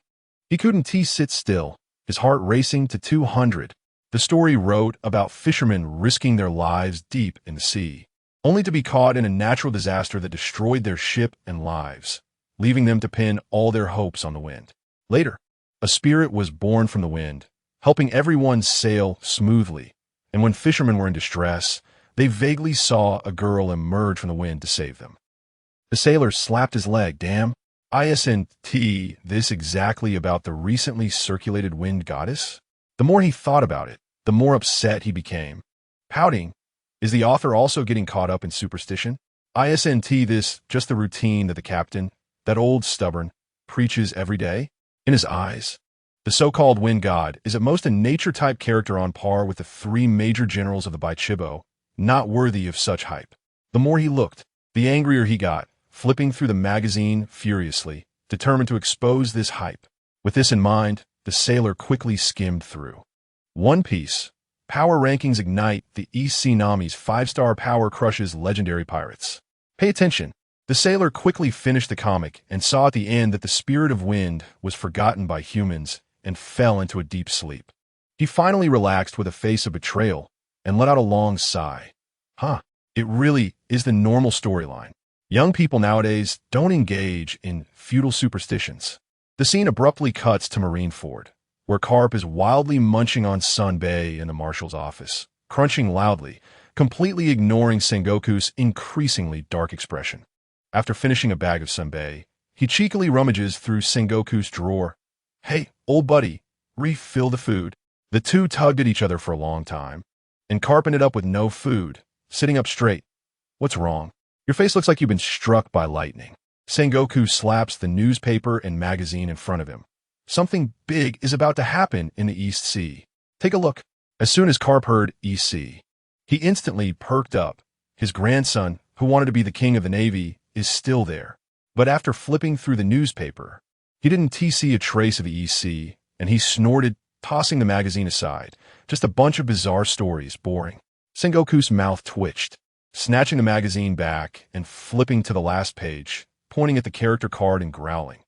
he couldn't sit still, his heart racing to 200. The story wrote about fishermen risking their lives deep in the sea, only to be caught in a natural disaster that destroyed their ship and lives, leaving them to pin all their hopes on the wind. Later, a spirit was born from the wind, helping everyone sail smoothly, and when fishermen were in distress, they vaguely saw a girl emerge from the wind to save them. The sailor slapped his leg. Damn, isn't this exactly about the recently circulated wind goddess? The more he thought about it, the more upset he became. Pouting, is the author also getting caught up in superstition? Isn't this just the routine that the captain, that old stubborn, preaches every day? In his eyes, the so-called wind god is at most a nature-type character on par with the 3 major generals of the Baichibo, not worthy of such hype. The more he looked, the angrier he got, flipping through the magazine furiously, determined to expose this hype. With this in mind, the sailor quickly skimmed through. One piece, Power rankings ignite. The East Sea Nami's 5-star power crushes legendary pirates. Pay attention. The sailor quickly finished the comic and saw at the end that the spirit of wind was forgotten by humans and fell into a deep sleep. He finally relaxed with a face of betrayal and let out a long sigh. It really is the normal storyline. Young people nowadays don't engage in feudal superstitions. The scene abruptly cuts to Marineford, where Carp is wildly munching on Sunbae in the marshal's office, crunching loudly, completely ignoring Sengoku's increasingly dark expression. After finishing a bag of Sunbae, he cheekily rummages through Sengoku's drawer. "Hey, old buddy, refill the food." The two tugged at each other for a long time, and Carp ended up with no food, sitting up straight. "What's wrong? Your face looks like you've been struck by lightning." Sengoku slaps the newspaper and magazine in front of him. Something big is about to happen in the East Sea. Take a look. As soon as Carp heard East Sea, he instantly perked up. His grandson, who wanted to be the king of the Navy, is still there. But after flipping through the newspaper, he didn't see a trace of the East Sea, and he snorted, tossing the magazine aside. Just a bunch of bizarre stories, boring. Sengoku's mouth twitched, snatching the magazine back and flipping to the last page, pointing at the character card and growling.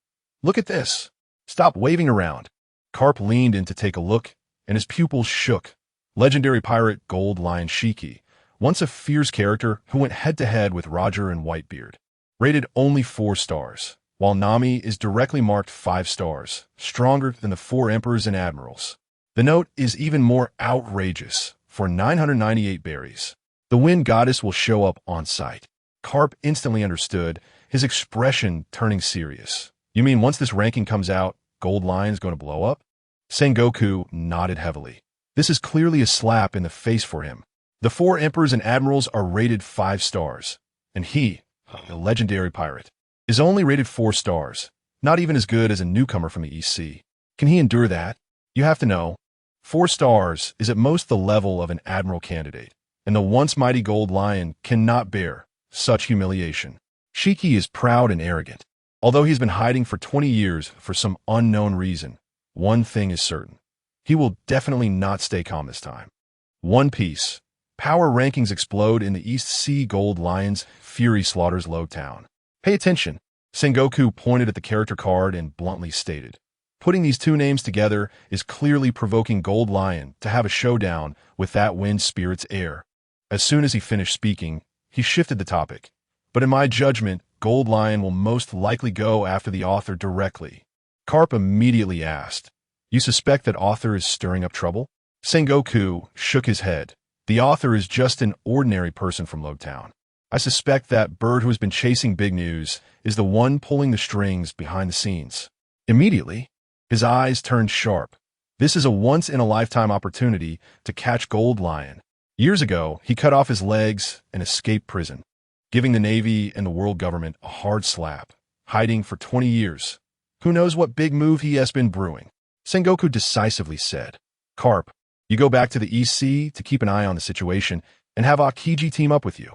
"Look at this. Stop waving around." Carp leaned in to take a look, and his pupils shook. Legendary pirate Lion Shiki, once a fierce character who went head-to-head with Roger and Whitebeard. Rated only 4 stars, while Nami is directly marked 5 stars, stronger than the 4 emperors and admirals. The note is even more outrageous. For 998 berries, the wind goddess will show up on site. Carp instantly understood, his expression turning serious. "You mean once this ranking comes out, Gold Lion's going to blow up?" Sengoku nodded heavily. This is clearly a slap in the face for him. The 4 emperors and admirals are rated 5 stars, and he, a legendary pirate, is only rated 4 stars, not even as good as a newcomer from the East Sea. Can he endure that? You have to know, 4 stars is at most the level of an admiral candidate, and the once mighty Gold Lion cannot bear such humiliation. Shiki is proud and arrogant. Although he's been hiding for 20 years for some unknown reason, one thing is certain. He will definitely not stay calm this time. One Piece. Power rankings explode in the East Sea. Gold Lion's fury slaughters Lowtown. Pay attention. Sengoku pointed at the character card and bluntly stated, "Putting these 2 names together is clearly provoking Gold Lion to have a showdown with that wind spirit's heir." As soon as he finished speaking, he shifted the topic. "But in my judgment, Gold Lion will most likely go after the author directly." Carp immediately asked, "You suspect that author is stirring up trouble?" Sengoku shook his head. "The author is just an ordinary person from Lowtown. I suspect that bird who has been chasing big news is the one pulling the strings behind the scenes." Immediately, his eyes turned sharp. This is a once-in-a-lifetime opportunity to catch Gold Lion. Years ago, he cut off his legs and escaped prison, giving the Navy and the world government a hard slap, hiding for 20 years. Who knows what big move he has been brewing? Sengoku decisively said, "Carp, you go back to the East Sea to keep an eye on the situation and have Akiji team up with you.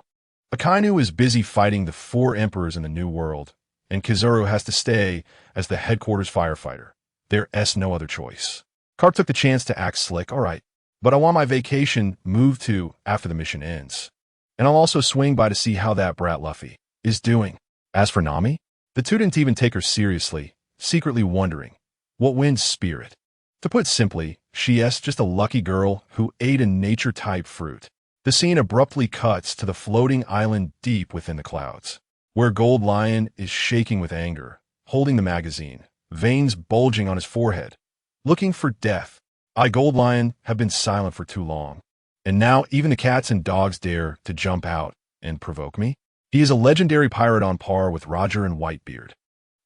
Akainu is busy fighting the 4 emperors in the New World, and Kizuru has to stay as the headquarters firefighter. There's no other choice." Carp took the chance to act slick. "All right, but I want my vacation moved to after the mission ends. And I'll also swing by to see how that brat Luffy is doing." As for Nami, the 2 didn't even take her seriously, secretly wondering, what wind spirit? To put simply, she's just a lucky girl who ate a nature-type fruit. The scene abruptly cuts to the floating island deep within the clouds, where Gold Lion is shaking with anger, holding the magazine, veins bulging on his forehead, looking for death. I, Gold Lion, have been silent for too long, and now even the cats and dogs dare to jump out and provoke me. He is a legendary pirate on par with Roger and Whitebeard,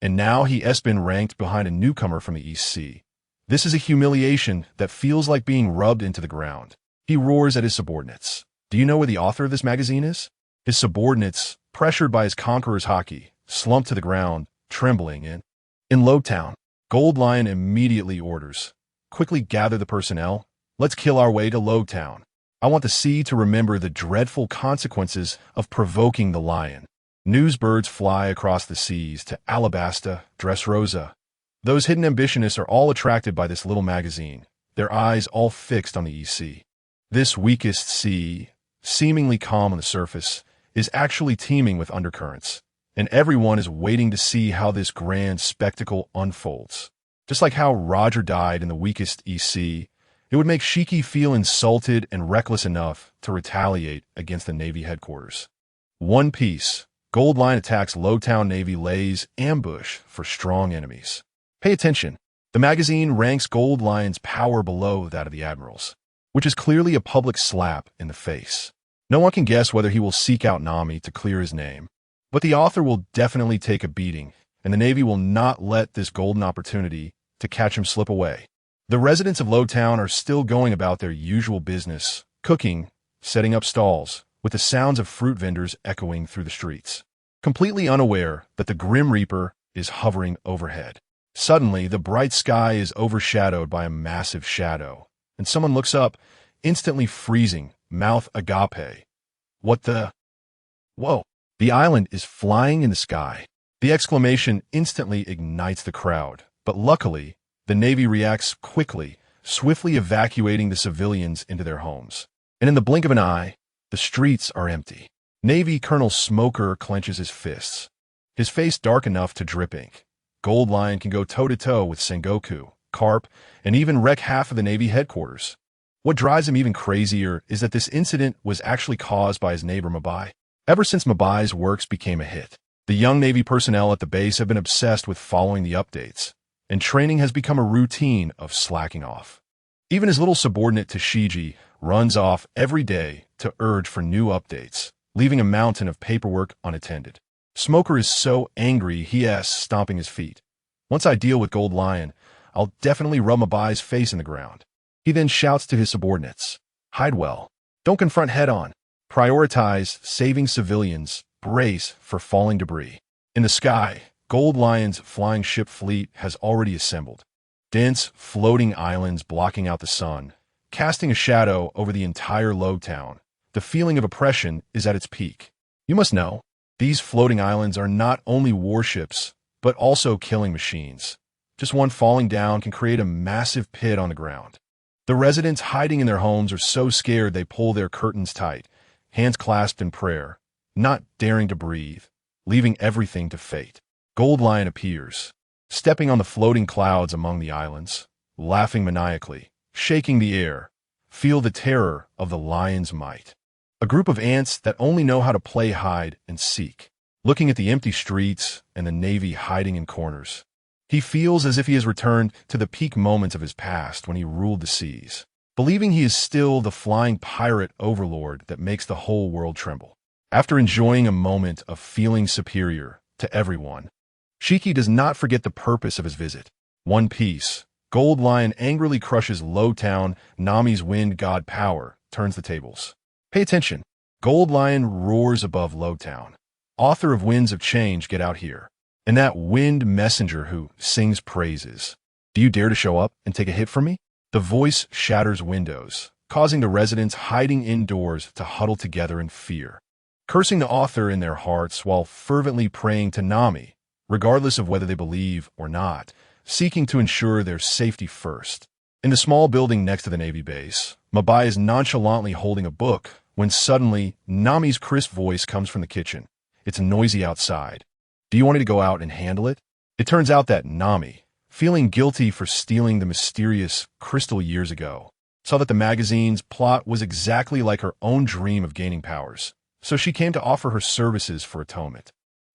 and now he has been ranked behind a newcomer from the East Sea. This is a humiliation that feels like being rubbed into the ground. He roars at his subordinates. "Do you know where the author of this magazine is?" His subordinates, pressured by his conqueror's haki, slumped to the ground, trembling in Lowtown. Gold Lion immediately orders, "Quickly gather the personnel. Let's kill our way to Lowtown. I want the sea to remember the dreadful consequences of provoking the lion." Newsbirds fly across the seas to Alabasta, Dressrosa. Those hidden ambitionists are all attracted by this little magazine, their eyes all fixed on the East Sea. This weakest sea, seemingly calm on the surface, is actually teeming with undercurrents, and everyone is waiting to see how this grand spectacle unfolds. Just like how Roger died in the weakest EC, it would make Shiki feel insulted and reckless enough to retaliate against the Navy headquarters. One Piece. Gold Lion attacks Lowtown Navy lays ambush for strong enemies. Pay attention. The magazine ranks Gold Lion's power below that of the Admirals, which is clearly a public slap in the face. No one can guess whether he will seek out Nami to clear his name, but the author will definitely take a beating, and the Navy will not let this golden opportunity to catch him slip away. The residents of Lowtown are still going about their usual business, cooking, setting up stalls, with the sounds of fruit vendors echoing through the streets, completely unaware that the Grim Reaper is hovering overhead. Suddenly, the bright sky is overshadowed by a massive shadow, and someone looks up, instantly freezing, mouth agape. What the? Whoa! The island is flying in the sky. The exclamation instantly ignites the crowd, but luckily, the Navy reacts quickly, swiftly evacuating the civilians into their homes. And in the blink of an eye, the streets are empty. Navy Colonel Smoker clenches his fists, his face dark enough to drip ink. Gold Lion can go toe-to-toe with Sengoku, Carp, and even wreck half of the Navy headquarters. What drives him even crazier is that this incident was actually caused by his neighbor Mabai. Ever since Mabai's works became a hit, the young Navy personnel at the base have been obsessed with following the updates, and training has become a routine of slacking off. Even his little subordinate Tashiji runs off every day to urge for new updates, leaving a mountain of paperwork unattended. Smoker is so angry he asks, stomping his feet, "Once I deal with Gold Lion, I'll definitely rub Mabai's face in the ground." He then shouts to his subordinates, "Hide well. Don't confront head-on. Prioritize saving civilians. Brace for falling debris." In the sky, Gold Lion's flying ship fleet has already assembled. Dense, floating islands blocking out the sun, casting a shadow over the entire Lowtown. The feeling of oppression is at its peak. You must know, these floating islands are not only warships, but also killing machines. Just one falling down can create a massive pit on the ground. The residents hiding in their homes are so scared they pull their curtains tight, hands clasped in prayer, not daring to breathe, leaving everything to fate. Gold Lion appears, stepping on the floating clouds among the islands, laughing maniacally, shaking the air. Feel the terror of the lion's might. A group of ants that only know how to play hide and seek, looking at the empty streets and the Navy hiding in corners. He feels as if he has returned to the peak moments of his past when he ruled the seas, believing he is still the flying pirate overlord that makes the whole world tremble. After enjoying a moment of feeling superior to everyone, Shiki does not forget the purpose of his visit. One Piece. Gold Lion angrily crushes Lowtown. Nami's wind god power turns the tables. Pay attention. Gold Lion roars above Lowtown. Author of Winds of Change, get out here. And that wind messenger who sings praises. Do you dare to show up and take a hit from me? The voice shatters windows, causing the residents hiding indoors to huddle together in fear, cursing the author in their hearts while fervently praying to Nami, regardless of whether they believe or not, seeking to ensure their safety first. In the small building next to the Navy base, Mabai is nonchalantly holding a book when suddenly Nami's crisp voice comes from the kitchen. It's noisy outside. Do you want me to go out and handle it? It turns out that Nami, feeling guilty for stealing the mysterious crystal years ago, saw that the magazine's plot was exactly like her own dream of gaining powers, so she came to offer her services for atonement.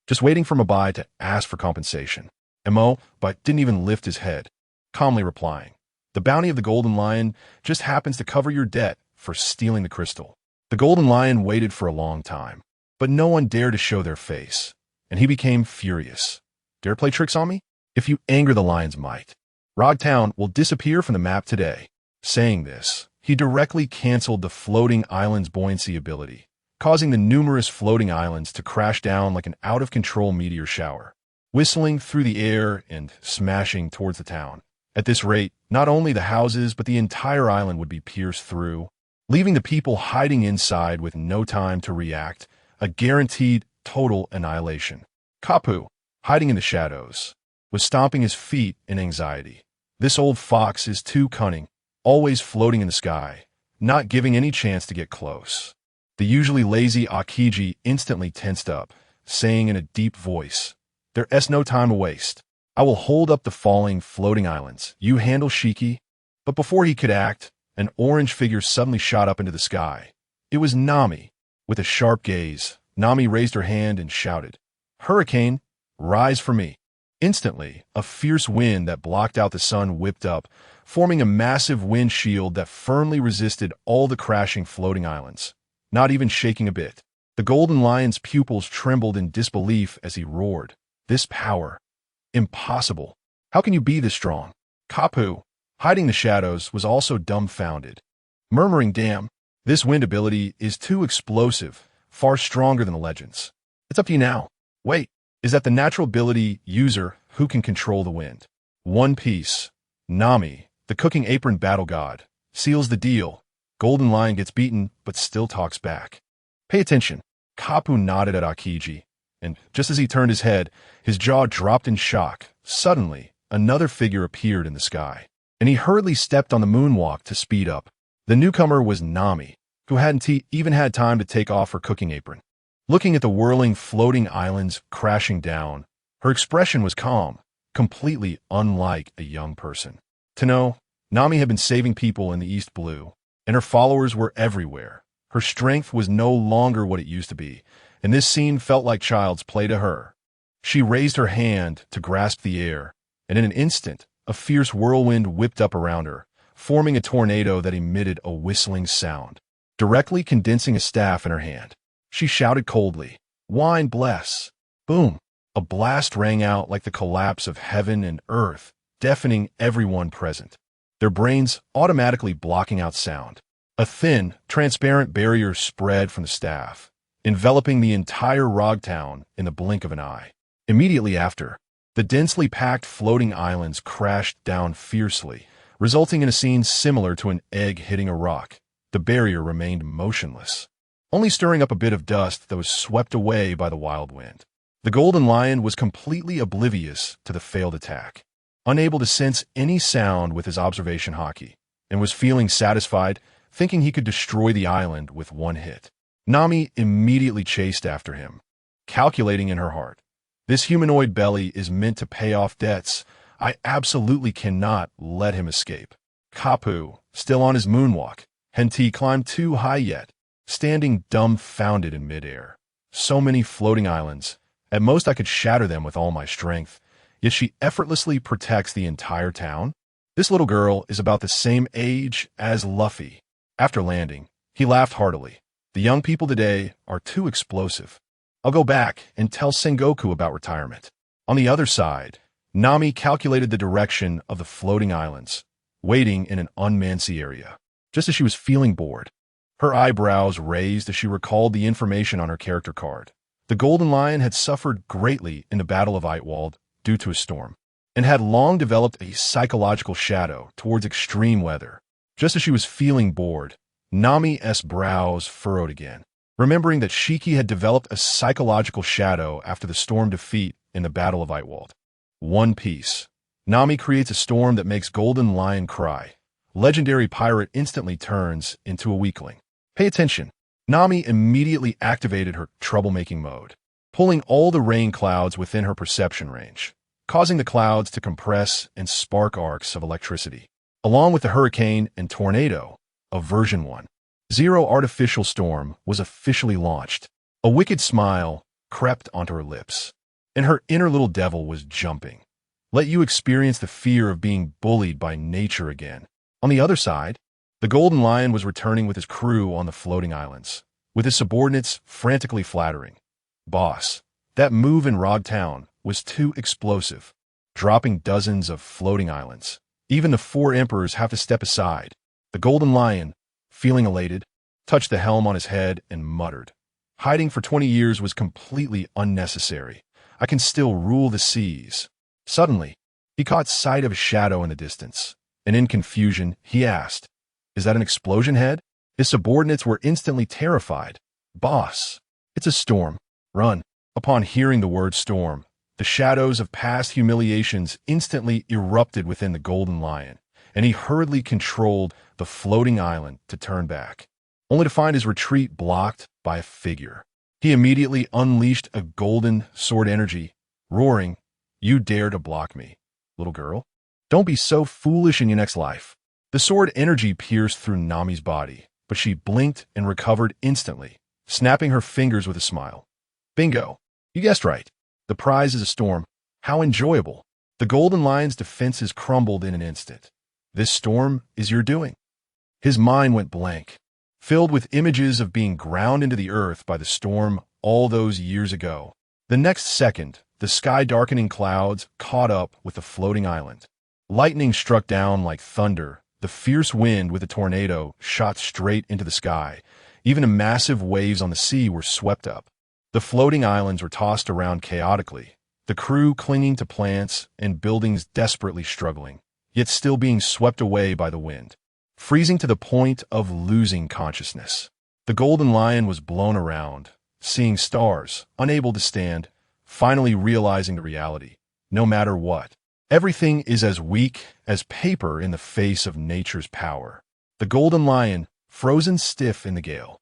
Just waiting for Mabai to ask for compensation. Mo, but didn't even lift his head, calmly replying, "The bounty of the Golden Lion just happens to cover your debt for stealing the crystal." The Golden Lion waited for a long time, but no one dared to show their face, and he became furious. "Dare play tricks on me? If you anger the lion's might, Rogtown will disappear from the map today." Saying this, he directly canceled the floating island's buoyancy ability, causing the numerous floating islands to crash down like an out-of-control meteor shower, whistling through the air and smashing towards the town. At this rate, not only the houses but the entire island would be pierced through, leaving the people hiding inside with no time to react, a guaranteed total annihilation. Kapu, hiding in the shadows, was stomping his feet in anxiety. This old fox is too cunning, always floating in the sky, not giving any chance to get close. The usually lazy Akiji instantly tensed up, saying in a deep voice, "There's no time to waste. I will hold up the falling, floating islands. You handle Shiki." But before he could act, an orange figure suddenly shot up into the sky. It was Nami. With a sharp gaze, Nami raised her hand and shouted, "Hurricane, rise for me." Instantly, a fierce wind that blocked out the sun whipped up, forming a massive wind shield that firmly resisted all the crashing floating islands, not even shaking a bit. The golden lion's pupils trembled in disbelief as he roared, "This power! Impossible! How can you be this strong?" Kapu, hiding the shadows, was also dumbfounded, murmuring, "Damn, this wind ability is too explosive, far stronger than the legends. It's up to you now." "Wait, is that the natural ability user who can control the wind?" One Piece. Nami, the cooking apron battle god, seals the deal. Golden Lion gets beaten, but still talks back. "Pay attention." Kapu nodded at Akiji, and just as he turned his head, his jaw dropped in shock. Suddenly, another figure appeared in the sky, and he hurriedly stepped on the moonwalk to speed up. The newcomer was Nami, who hadn't even had time to take off her cooking apron. Looking at the whirling, floating islands crashing down, her expression was calm, completely unlike a young person. To know, Nami had been saving people in the East Blue, and her followers were everywhere. Her strength was no longer what it used to be, and this scene felt like child's play to her. She raised her hand to grasp the air, and in an instant, a fierce whirlwind whipped up around her, forming a tornado that emitted a whistling sound, directly condensing a staff in her hand. She shouted coldly, "Wine bless!" Boom! A blast rang out like the collapse of heaven and earth, deafening everyone present, their brains automatically blocking out sound. A thin, transparent barrier spread from the staff, enveloping the entire Rog Town in the blink of an eye. Immediately after, the densely packed floating islands crashed down fiercely, resulting in a scene similar to an egg hitting a rock. The barrier remained motionless, only stirring up a bit of dust that was swept away by the wild wind. The Golden Lion was completely oblivious to the failed attack, unable to sense any sound with his observation haki, and was feeling satisfied, thinking he could destroy the island with one hit. Nami immediately chased after him, calculating in her heart, "This humanoid belly is meant to pay off debts. I absolutely cannot let him escape." Kapu, still on his moonwalk, hadn't climbed too high yet, standing dumbfounded in midair. So many floating islands. At most I could shatter them with all my strength, yet she effortlessly protects the entire town. This little girl is about the same age as Luffy. After landing, he laughed heartily. "The young people today are too explosive. I'll go back and tell Sengoku about retirement." On the other side, Nami calculated the direction of the floating islands, waiting in an unmancy area. Just as she was feeling bored, her eyebrows raised as she recalled the information on her character card. The Golden Lion had suffered greatly in the Battle of Eitwald due to a storm, and had long developed a psychological shadow towards extreme weather. Just as she was feeling bored, Nami's brows furrowed again, remembering that Shiki had developed a psychological shadow after the storm defeat in the Battle of Eitwald. One Piece. Nami creates a storm that makes Golden Lion cry. Legendary pirate instantly turns into a weakling. Pay attention. Nami immediately activated her troublemaking mode, pulling all the rain clouds within her perception range, causing the clouds to compress and spark arcs of electricity. Along with the hurricane and tornado of version 1.0, artificial storm was officially launched. A wicked smile crept onto her lips, and her inner little devil was jumping. Let you experience the fear of being bullied by nature again. On the other side, the Golden Lion was returning with his crew on the floating islands, with his subordinates frantically flattering. "Boss, that move in Rog Town was too explosive, dropping dozens of floating islands. Even the 4 emperors have to step aside." The Golden Lion, feeling elated, touched the helm on his head and muttered, "Hiding for 20 years was completely unnecessary. I can still rule the seas." Suddenly, he caught sight of a shadow in the distance, and in confusion, he asked, "Is that an explosion head?" His subordinates were instantly terrified. "Boss, it's a storm. Run." Upon hearing the word storm, the shadows of past humiliations instantly erupted within the Golden Lion, and he hurriedly controlled the floating island, to turn back, only to find his retreat blocked by a figure. He immediately unleashed a golden sword energy, roaring, "You dare to block me, little girl? Don't be so foolish in your next life." The sword energy pierced through Nami's body, but she blinked and recovered instantly, snapping her fingers with a smile. "Bingo! You guessed right. The prize is a storm. How enjoyable!" The golden lion's defenses crumbled in an instant. "This storm is your doing." His mind went blank, filled with images of being ground into the earth by the storm all those years ago. The next second, the sky-darkening clouds caught up with the floating island. Lightning struck down like thunder. The fierce wind with a tornado shot straight into the sky. Even the massive waves on the sea were swept up. The floating islands were tossed around chaotically, the crew clinging to plants and buildings desperately struggling, yet still being swept away by the wind, freezing to the point of losing consciousness. The golden lion was blown around, seeing stars, unable to stand, finally realizing the reality. No matter what, everything is as weak as paper in the face of nature's power. The golden lion, frozen stiff in the gale,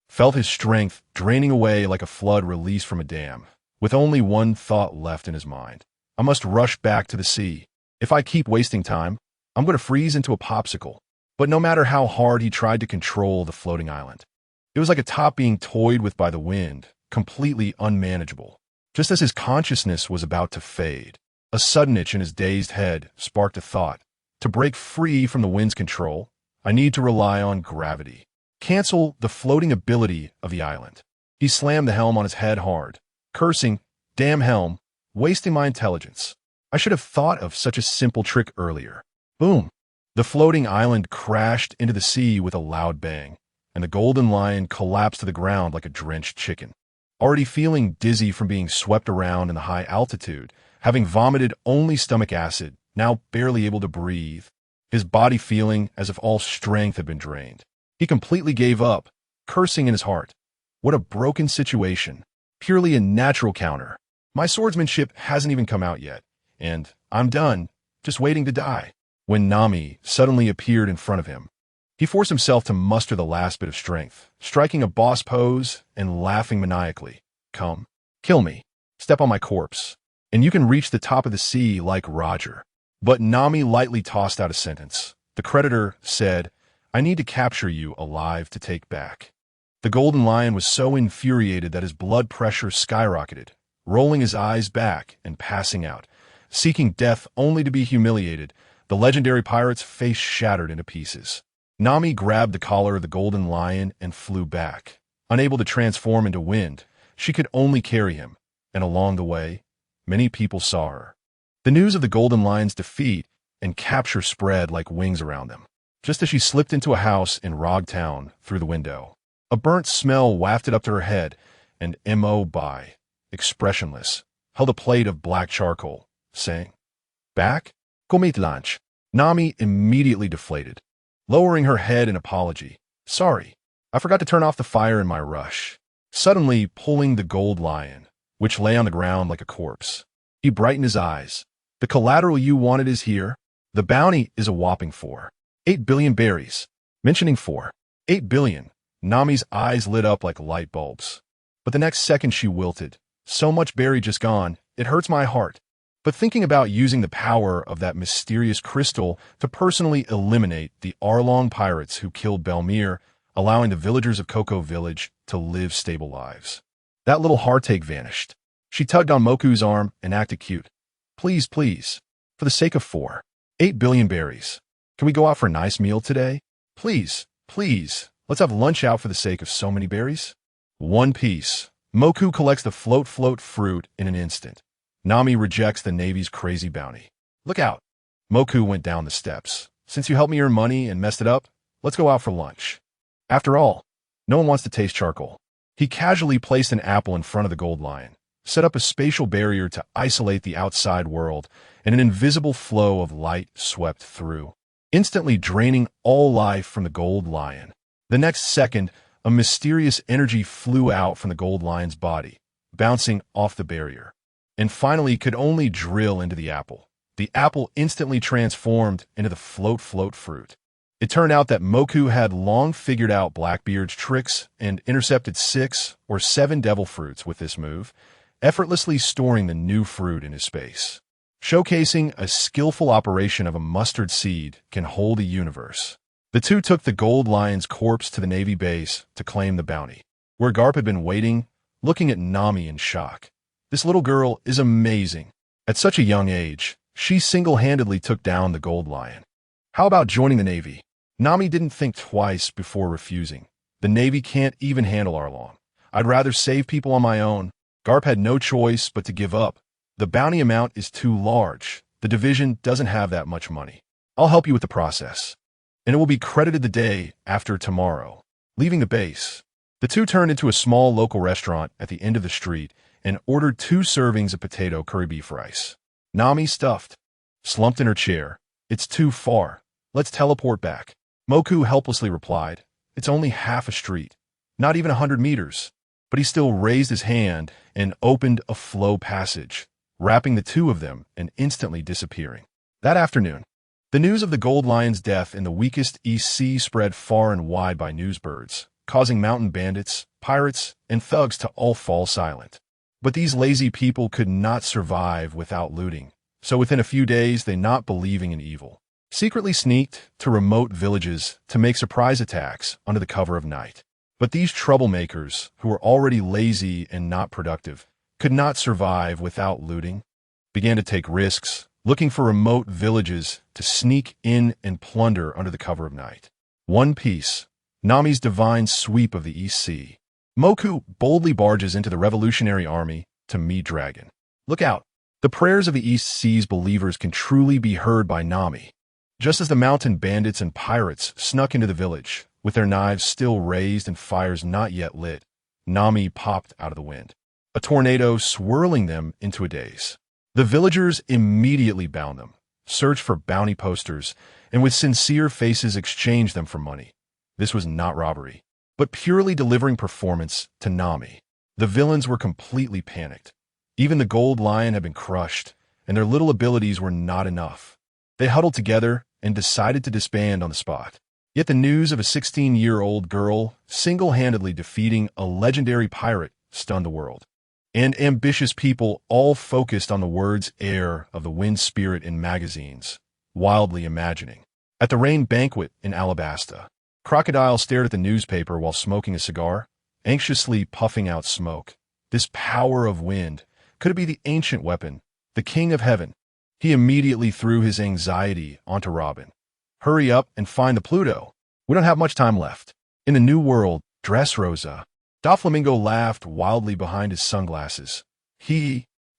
felt his strength draining away like a flood released from a dam, with only one thought left in his mind. "I must rush back to the sea. If I keep wasting time, I'm going to freeze into a popsicle." But no matter how hard he tried to control the floating island, it was like a top being toyed with by the wind, completely unmanageable. Just as his consciousness was about to fade, a sudden itch in his dazed head sparked a thought. To break free from the wind's control, I need to rely on gravity. Cancel the floating ability of the island. He slammed the helm on his head hard, cursing, "Damn helm, wasting my intelligence. I should have thought of such a simple trick earlier." Boom! The floating island crashed into the sea with a loud bang, and the golden lion collapsed to the ground like a drenched chicken. Already feeling dizzy from being swept around in the high altitude, having vomited only stomach acid, now barely able to breathe, his body feeling as if all strength had been drained. He completely gave up, cursing in his heart. What a broken situation. Purely a natural counter. My swordsmanship hasn't even come out yet, and I'm done, just waiting to die. When Nami suddenly appeared in front of him, he forced himself to muster the last bit of strength, striking a boss pose and laughing maniacally. "Come, kill me, step on my corpse, and you can reach the top of the sea like Roger." But Nami lightly tossed out a sentence. The creditor said, "I need to capture you alive to take back." The golden lion was so infuriated that his blood pressure skyrocketed, rolling his eyes back and passing out. Seeking death only to be humiliated, the legendary pirate's face shattered into pieces. Nami grabbed the collar of the golden lion and flew back. Unable to transform into wind, she could only carry him, and along the way, many people saw her. The news of the golden lion's defeat and capture spread like wings around them. Just as she slipped into a house in Rog Town through the window, a burnt smell wafted up to her head, and M.O. Bai, expressionless, held a plate of black charcoal, saying, "Back? Go meet lunch." Nami immediately deflated, lowering her head in apology. "Sorry, I forgot to turn off the fire in my rush." Suddenly pulling the gold lion, which lay on the ground like a corpse. He brightened his eyes. "The collateral you wanted is here. The bounty is a whopping 8 billion berries." Mentioning 8 billion, Nami's eyes lit up like light bulbs. But the next second she wilted. "So much berry just gone, it hurts my heart." But thinking about using the power of that mysterious crystal to personally eliminate the Arlong pirates who killed Belmir, allowing the villagers of Cocoa Village to live stable lives. That little heartache vanished. She tugged on Moku's arm and acted cute. "Please, please, for the sake of 8 billion berries, can we go out for a nice meal today? Please, please, let's have lunch out for the sake of so many berries." One piece. Moku collects the float fruit in an instant. Nami rejects the Navy's crazy bounty. "Look out." Moku went down the steps. "Since you helped me earn money and messed it up, let's go out for lunch." After all, no one wants to taste charcoal. He casually placed an apple in front of the gold lion, set up a spatial barrier to isolate the outside world, and an invisible flow of light swept through, instantly draining all life from the gold lion. The next second, a mysterious energy flew out from the gold lion's body, bouncing off the barrier, and finally could only drill into the apple. The apple instantly transformed into the float fruit. It turned out that Moku had long figured out Blackbeard's tricks and intercepted 6 or 7 devil fruits with this move, effortlessly storing the new fruit in his space. Showcasing a skillful operation of a mustard seed can hold a universe. The two took the gold lion's corpse to the Navy base to claim the bounty, where Garp had been waiting, looking at Nami in shock. This little girl is amazing. At such a young age, she single-handedly took down the gold lion. How about joining the Navy? Nami didn't think twice before refusing. The Navy can't even handle Arlong. I'd rather save people on my own. Garp had no choice but to give up. The bounty amount is too large. The division doesn't have that much money. I'll help you with the process. And it will be credited the day after tomorrow. Leaving the base, the two turned into a small local restaurant at the end of the street and ordered 2 servings of potato curry beef rice. Nami, stuffed, slumped in her chair. It's too far. Let's teleport back. Moku helplessly replied, it's only half a street, not even 100 meters. But he still raised his hand and opened a flow passage, wrapping the two of them and instantly disappearing. That afternoon, the news of the Gold Lion's death in the weakest East Sea spread far and wide by newsbirds, causing mountain bandits, pirates, and thugs to all fall silent. But these lazy people could not survive without looting, so within a few days they, not believing in evil, secretly sneaked to remote villages to make surprise attacks under the cover of night. But these troublemakers, who were already lazy and not productive, could not survive without looting, began to take risks, looking for remote villages to sneak in and plunder under the cover of night. One Piece, Nami's divine sweep of the East Sea. Moku boldly barges into the Revolutionary Army to meet Dragon. Look out! The prayers of the East Sea's believers can truly be heard by Nami. Just as the mountain bandits and pirates snuck into the village, with their knives still raised and fires not yet lit, Nami popped out of the wind, a tornado swirling them into a daze. The villagers immediately bound them, searched for bounty posters, and with sincere faces exchanged them for money. This was not robbery, but purely delivering performance to Nami. The villains were completely panicked. Even the Gold Lion had been crushed, and their little abilities were not enough. They huddled together and decided to disband on the spot. Yet the news of a 16-year-old girl single-handedly defeating a legendary pirate stunned the world. And ambitious people all focused on the words "heir of the wind spirit" in magazines, wildly imagining. At the rain banquet in Alabasta, Crocodile stared at the newspaper while smoking a cigar, anxiously puffing out smoke. This power of wind, could it be the ancient weapon, the king of heaven? He immediately threw his anxiety onto Robin. Hurry up and find the Pluto. We don't have much time left. In the new world, Dressrosa. Doflamingo laughed wildly behind his sunglasses.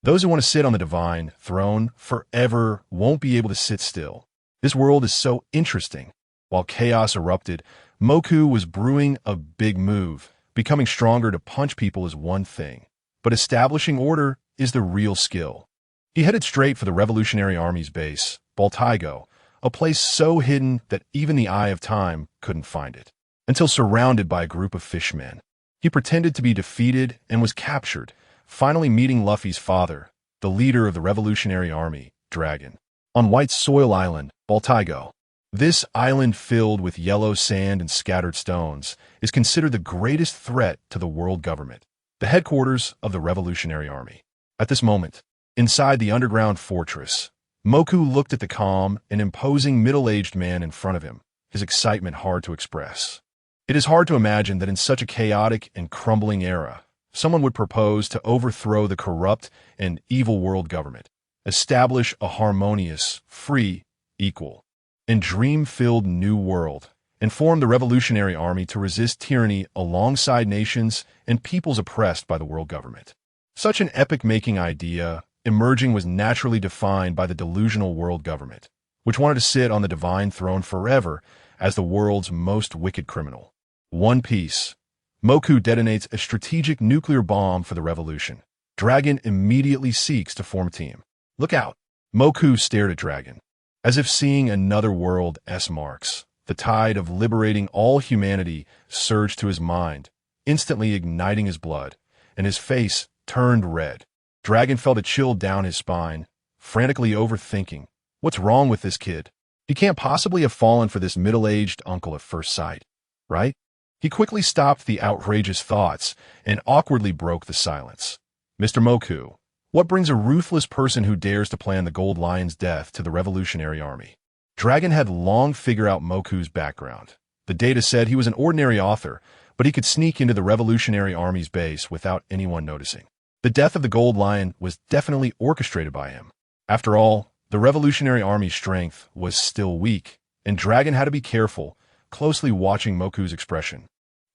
Those who want to sit on the divine throne forever won't be able to sit still. This world is so interesting. While chaos erupted, Moku was brewing a big move. Becoming stronger to punch people is one thing, but establishing order is the real skill. He headed straight for the Revolutionary Army's base, Baltigo, a place so hidden that even the Eye of Time couldn't find it, until surrounded by a group of fishmen. He pretended to be defeated and was captured, finally meeting Luffy's father, the leader of the Revolutionary Army, Dragon, on White Soil Island, Baltigo. This island filled with yellow sand and scattered stones is considered the greatest threat to the world government, the headquarters of the Revolutionary Army. At this moment, inside the underground fortress, Moku looked at the calm and imposing middle-aged man in front of him, his excitement hard to express. It is hard to imagine that in such a chaotic and crumbling era, someone would propose to overthrow the corrupt and evil world government, establish a harmonious, free, equal, and dream-filled new world, and form the Revolutionary Army to resist tyranny alongside nations and peoples oppressed by the world government. Such an epic-making idea emerging was naturally defined by the delusional world government, which wanted to sit on the divine throne forever as the world's most wicked criminal. One Piece. Moku detonates a strategic nuclear bomb for the revolution. Dragon immediately seeks to form a team. Look out! Moku stared at Dragon, as if seeing another world marks. The tide of liberating all humanity surged to his mind, instantly igniting his blood, and his face turned red. Dragon felt a chill down his spine, frantically overthinking. What's wrong with this kid? He can't possibly have fallen for this middle-aged uncle at first sight, right? He quickly stopped the outrageous thoughts and awkwardly broke the silence. Mr. Moku, what brings a ruthless person who dares to plan the Gold Lion's death to the Revolutionary Army? Dragon had long figured out Moku's background. The data said he was an ordinary author, but he could sneak into the Revolutionary Army's base without anyone noticing. The death of the Gold Lion was definitely orchestrated by him. After all, the Revolutionary Army's strength was still weak, and Dragon had to be careful, closely watching Moku's expression.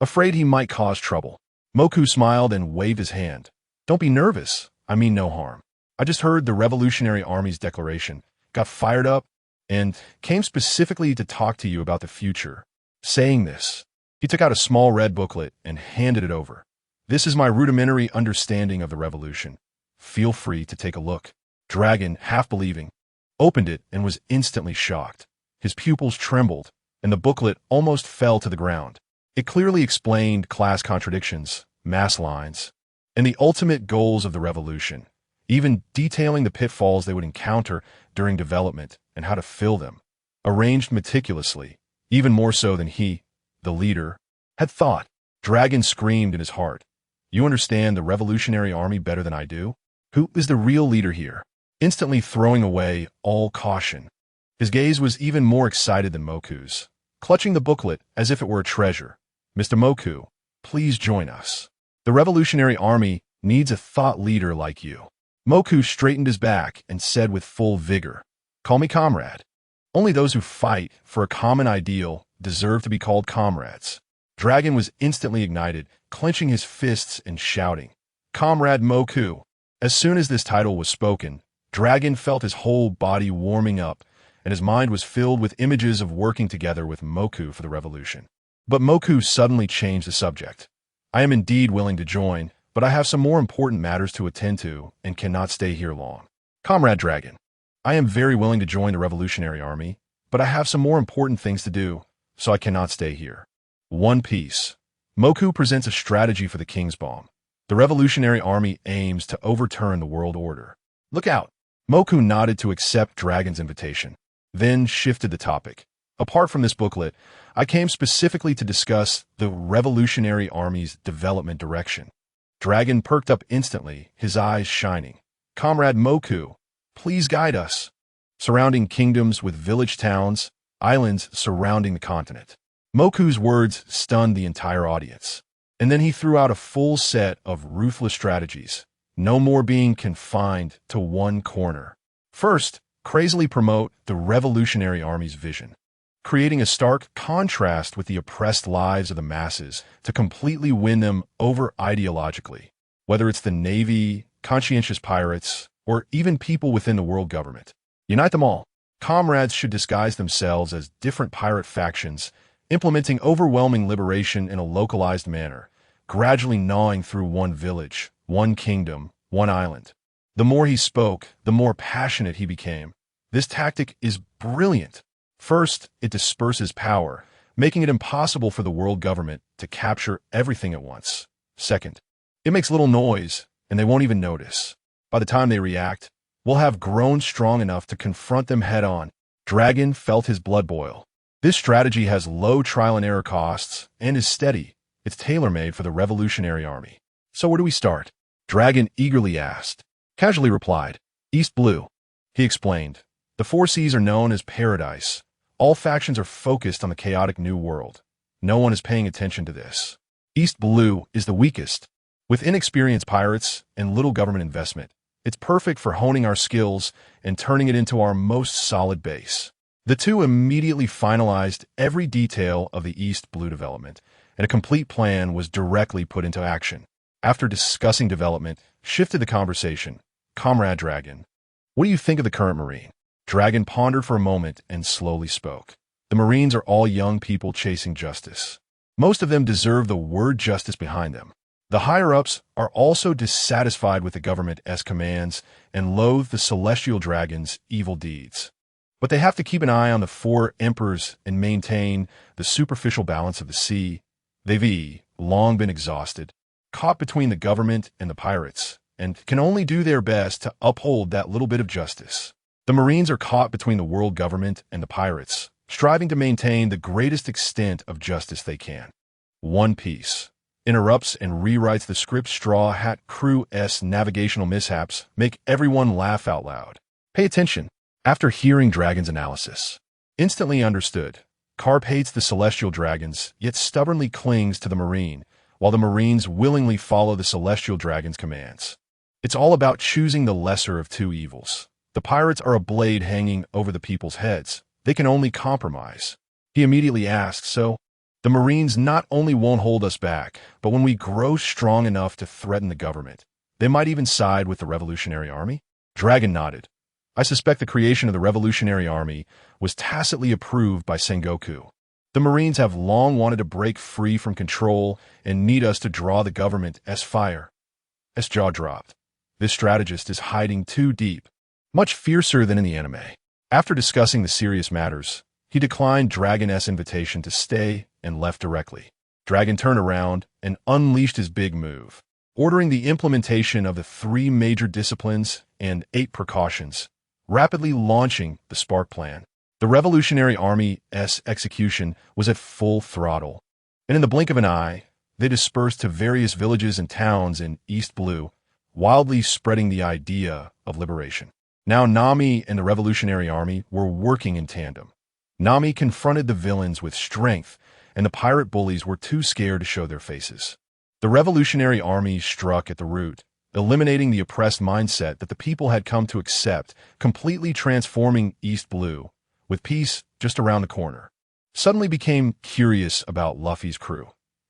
Afraid he might cause trouble. Moku smiled and waved his hand. Don't be nervous. I mean no harm. I just heard the Revolutionary Army's declaration, got fired up, and came specifically to talk to you about the future. Saying this, he took out a small red booklet and handed it over. This is my rudimentary understanding of the revolution. Feel free to take a look. Dragon, half believing, opened it and was instantly shocked. His pupils trembled, and the booklet almost fell to the ground. It clearly explained class contradictions, mass lines, and the ultimate goals of the revolution, even detailing the pitfalls they would encounter during development and how to fill them, arranged meticulously, even more so than he, the leader, had thought. Dragon screamed in his heart. You understand the Revolutionary Army better than I do? Who is the real leader here? Instantly throwing away all caution. His gaze was even more excited than Moku's, clutching the booklet as if it were a treasure. Mr. Moku, please join us. The Revolutionary Army needs a thought leader like you. Moku straightened his back and said with full vigor, Call me comrade. Only those who fight for a common ideal deserve to be called comrades. Dragon was instantly ignited, clenching his fists and shouting, Comrade Moku. As soon as this title was spoken, Dragon felt his whole body warming up, and his mind was filled with images of working together with Moku for the revolution. But Moku suddenly changed the subject. I am indeed willing to join, but I have some more important matters to attend to and cannot stay here long. Comrade Dragon, I am very willing to join the Revolutionary Army, but I have some more important things to do, so I cannot stay here. One Piece. Moku presents a strategy for the King's Bomb. The Revolutionary Army aims to overturn the world order. Look out! Moku nodded to accept Dragon's invitation, then shifted the topic. Apart from this booklet, I came specifically to discuss the Revolutionary Army's development direction. Dragon perked up instantly, his eyes shining. Comrade Moku, please guide us. Surrounding kingdoms with village towns, islands surrounding the continent. Moku's words stunned the entire audience. And then he threw out a full set of ruthless strategies, no more being confined to one corner. First, crazily promote the Revolutionary Army's vision, creating a stark contrast with the oppressed lives of the masses to completely win them over ideologically, whether it's the Navy, conscientious pirates, or even people within the world government. Unite them all. Comrades should disguise themselves as different pirate factions, implementing overwhelming liberation in a localized manner, gradually gnawing through one village, one kingdom, one island. The more he spoke, the more passionate he became. This tactic is brilliant. First, it disperses power, making it impossible for the world government to capture everything at once. Second, it makes little noise, and they won't even notice. By the time they react, we'll have grown strong enough to confront them head-on. Dragon felt his blood boil. This strategy has low trial and error costs and is steady. It's tailor-made for the Revolutionary Army. So where do we start? Dragon eagerly asked. Casually replied, East Blue. He explained, the Four Seas are known as Paradise. All factions are focused on the chaotic new world. No one is paying attention to this. East Blue is the weakest. With inexperienced pirates and little government investment, it's perfect for honing our skills and turning it into our most solid base. The two immediately finalized every detail of the East Blue development, and a complete plan was directly put into action. After discussing development, shifted the conversation. Comrade Dragon, what do you think of the current Marine? Dragon pondered for a moment and slowly spoke. The Marines are all young people chasing justice. Most of them deserve the word justice behind them. The higher-ups are also dissatisfied with the government's commands and loathe the Celestial Dragon's evil deeds. But they have to keep an eye on the four emperors and maintain the superficial balance of the sea. They've long been exhausted, caught between the government and the pirates, and can only do their best to uphold that little bit of justice. The Marines are caught between the world government and the pirates, striving to maintain the greatest extent of justice they can. One Piece interrupts and rewrites the script. Straw Hat Crew's navigational mishaps make everyone laugh out loud. Pay attention. After hearing Dragon's analysis, instantly understood. Carp hates the celestial dragons, yet stubbornly clings to the Marine, while the Marines willingly follow the celestial dragon's commands. It's all about choosing the lesser of two evils. The pirates are a blade hanging over the people's heads. They can only compromise. He immediately asks, so, the Marines not only won't hold us back, but when we grow strong enough to threaten the government, they might even side with the Revolutionary Army? Dragon nodded. I suspect the creation of the Revolutionary Army was tacitly approved by Sengoku. The Marines have long wanted to break free from control and need us to draw the government's fire. S jaw dropped. This strategist is hiding too deep, much fiercer than in the anime. After discussing the serious matters, he declined Dragon's invitation to stay and left directly. Dragon turned around and unleashed his big move, ordering the implementation of the 3 major disciplines and 8 precautions, rapidly launching the Spark Plan. The Revolutionary Army's execution was at full throttle, and in the blink of an eye, they dispersed to various villages and towns in East Blue, wildly spreading the idea of liberation. Now Nami and the Revolutionary Army were working in tandem. Nami confronted the villains with strength, and the pirate bullies were too scared to show their faces. The Revolutionary Army struck at the root, eliminating the oppressed mindset that the people had come to accept, completely transforming East Blue, with peace just around the corner. Suddenly became curious about Luffy's crew.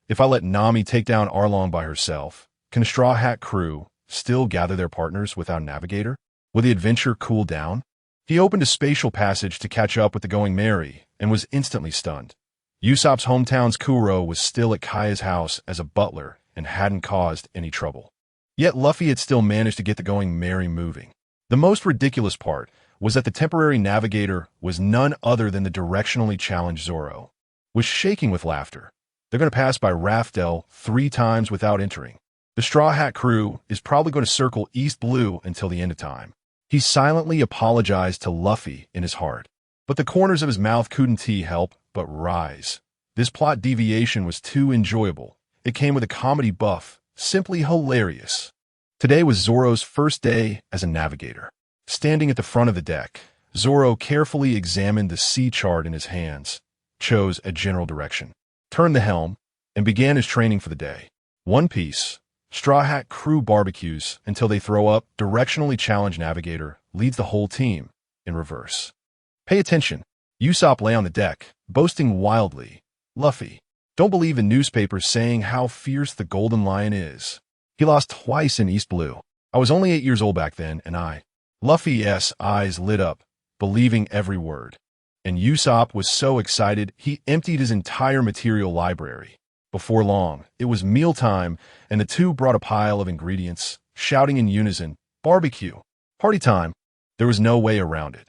If I let Nami take down Arlong by herself, can the Straw Hat crew still gather their partners without a navigator? Will the adventure cool down? He opened a spatial passage to catch up with the Going Merry and was instantly stunned. Usopp's hometown's Kuro was still at Kaya's house as a butler and hadn't caused any trouble. Yet Luffy had still managed to get the Going Merry moving. The most ridiculous part was that the temporary navigator was none other than the directionally challenged Zoro. Was shaking with laughter. They're going to pass by Raftel 3 times without entering. The Straw Hat crew is probably going to circle East Blue until the end of time. He silently apologized to Luffy in his heart, but the corners of his mouth couldn't help but rise. This plot deviation was too enjoyable. It came with a comedy buff, simply hilarious. Today was Zoro's first day as a navigator. Standing at the front of the deck, Zoro carefully examined the sea chart in his hands, chose a general direction, turned the helm, and began his training for the day. One Piece. Straw Hat crew barbecues until they throw up. Directionally challenged navigator leads the whole team in reverse. Pay attention. Usopp lay on the deck, boasting wildly. Luffy, don't believe the newspapers saying how fierce the Golden Lion is. He lost twice in East Blue. I was only 8 years old back then, and Luffy's eyes lit up, believing every word. And Usopp was so excited, he emptied his entire material library. Before long, it was mealtime, and the two brought a pile of ingredients, shouting in unison, barbecue. Party time. There was no way around it.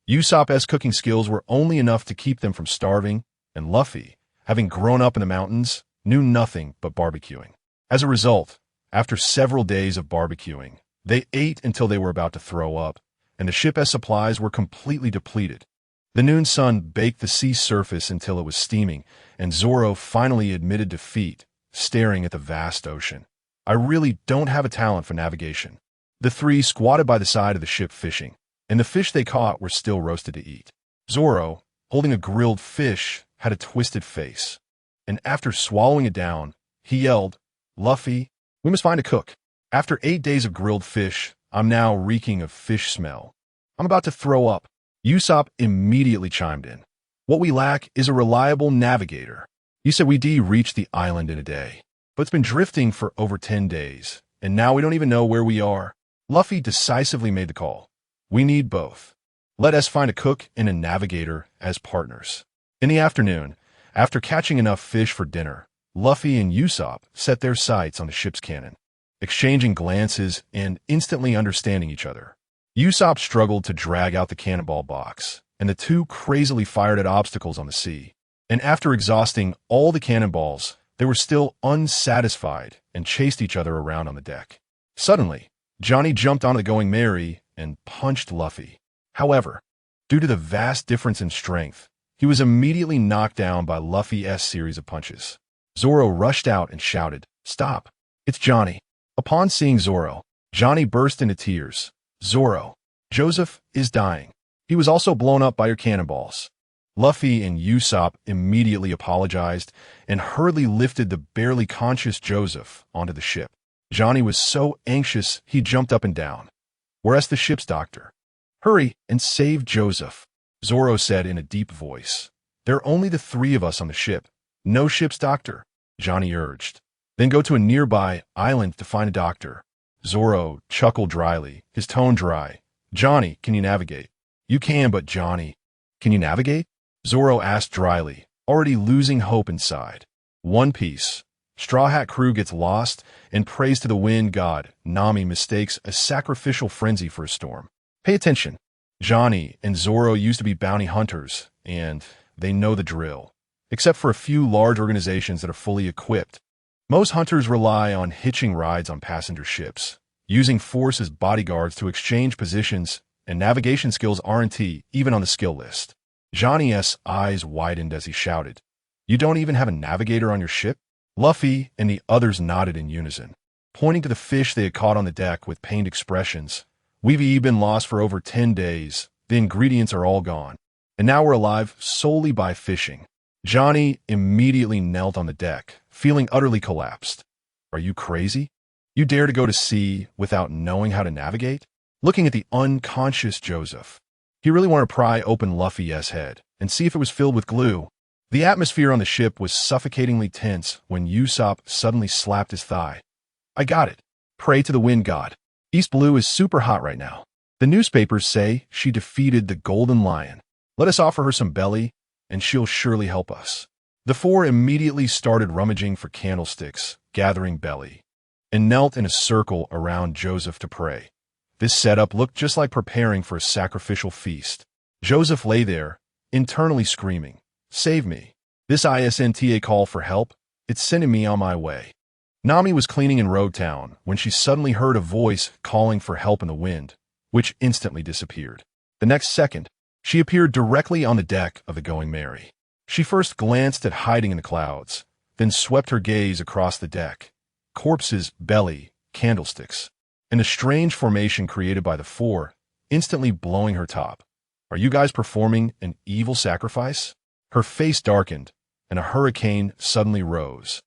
Usopp's cooking skills were only enough to keep them from starving, and Luffy, having grown up in the mountains, knew nothing but barbecuing. As a result, after several days of barbecuing, they ate until they were about to throw up, and the ship's supplies were completely depleted. The noon sun baked the sea surface until it was steaming, and Zoro finally admitted defeat, staring at the vast ocean. I really don't have a talent for navigation. The 3 squatted by the side of the ship fishing, and the fish they caught were still roasted to eat. Zoro, holding a grilled fish, had a twisted face, and after swallowing it down, he yelled, Luffy, we must find a cook. After 8 days of grilled fish, I'm now reeking of fish smell. I'm about to throw up. Usopp immediately chimed in. What we lack is a reliable navigator. You said we'd reach the island in a day, but it's been drifting for over 10 days, and now we don't even know where we are. Luffy decisively made the call. We need both. Let us find a cook and a navigator as partners. In the afternoon, after catching enough fish for dinner, Luffy and Usopp set their sights on the ship's cannon, exchanging glances and instantly understanding each other. Usopp struggled to drag out the cannonball box, and the two crazily fired at obstacles on the sea. And after exhausting all the cannonballs, they were still unsatisfied and chased each other around on the deck. Suddenly, Johnny jumped onto the Going Merry and punched Luffy. However, due to the vast difference in strength, he was immediately knocked down by Luffy's series of punches. Zoro rushed out and shouted, "Stop! It's Johnny!" Upon seeing Zoro, Johnny burst into tears. "Zoro, Joseph is dying. He was also blown up by your cannonballs." Luffy and Usopp immediately apologized and hurriedly lifted the barely conscious Joseph onto the ship. Johnny was so anxious he jumped up and down. "Where's the ship's doctor? Hurry and save Joseph," Zoro said in a deep voice. "There are only the three of us on the ship. No ship's doctor," Johnny urged. "Then go to a nearby island to find a doctor." Zoro chuckled dryly, his tone dry. "Johnny, can you navigate?" "You can, but Johnny, can you navigate?" Zoro asked dryly, already losing hope inside. One Piece. Straw Hat Crew gets lost, and prays to the wind god. Nami mistakes a sacrificial frenzy for a storm. Pay attention. Johnny and Zoro used to be bounty hunters, and they know the drill. Except for a few large organizations that are fully equipped. Most hunters rely on hitching rides on passenger ships, using force as bodyguards to exchange positions, and navigation skills aren't even on the skill list. Johnny's eyes widened as he shouted, "You don't even have a navigator on your ship?" Luffy and the others nodded in unison, pointing to the fish they had caught on the deck with pained expressions. "We've been lost for over 10 days. The ingredients are all gone. And now we're alive solely by fishing." Johnny immediately knelt on the deck, feeling utterly collapsed. "Are you crazy? You dare to go to sea without knowing how to navigate?" Looking at the unconscious Joseph, he really wanted to pry open Luffy's head and see if it was filled with glue. The atmosphere on the ship was suffocatingly tense when Usopp suddenly slapped his thigh. "I got it. Pray to the wind god. East Blue is super hot right now. The newspapers say she defeated the Golden Lion. Let us offer her some belly, and she'll surely help us." The four immediately started rummaging for candlesticks, gathering belly, and knelt in a circle around Joseph to pray. This setup looked just like preparing for a sacrificial feast. Joseph lay there, internally screaming, "Save me. This isn't a call for help. It's sending me on my way." Nami was cleaning in Road Town when she suddenly heard a voice calling for help in the wind, which instantly disappeared. The next second, she appeared directly on the deck of the Going Merry. She first glanced at hiding in the clouds, then swept her gaze across the deck. Corpses, belly, candlesticks, and a strange formation created by the four, instantly blowing her top. "Are you guys performing an evil sacrifice?" Her face darkened, and a hurricane suddenly rose,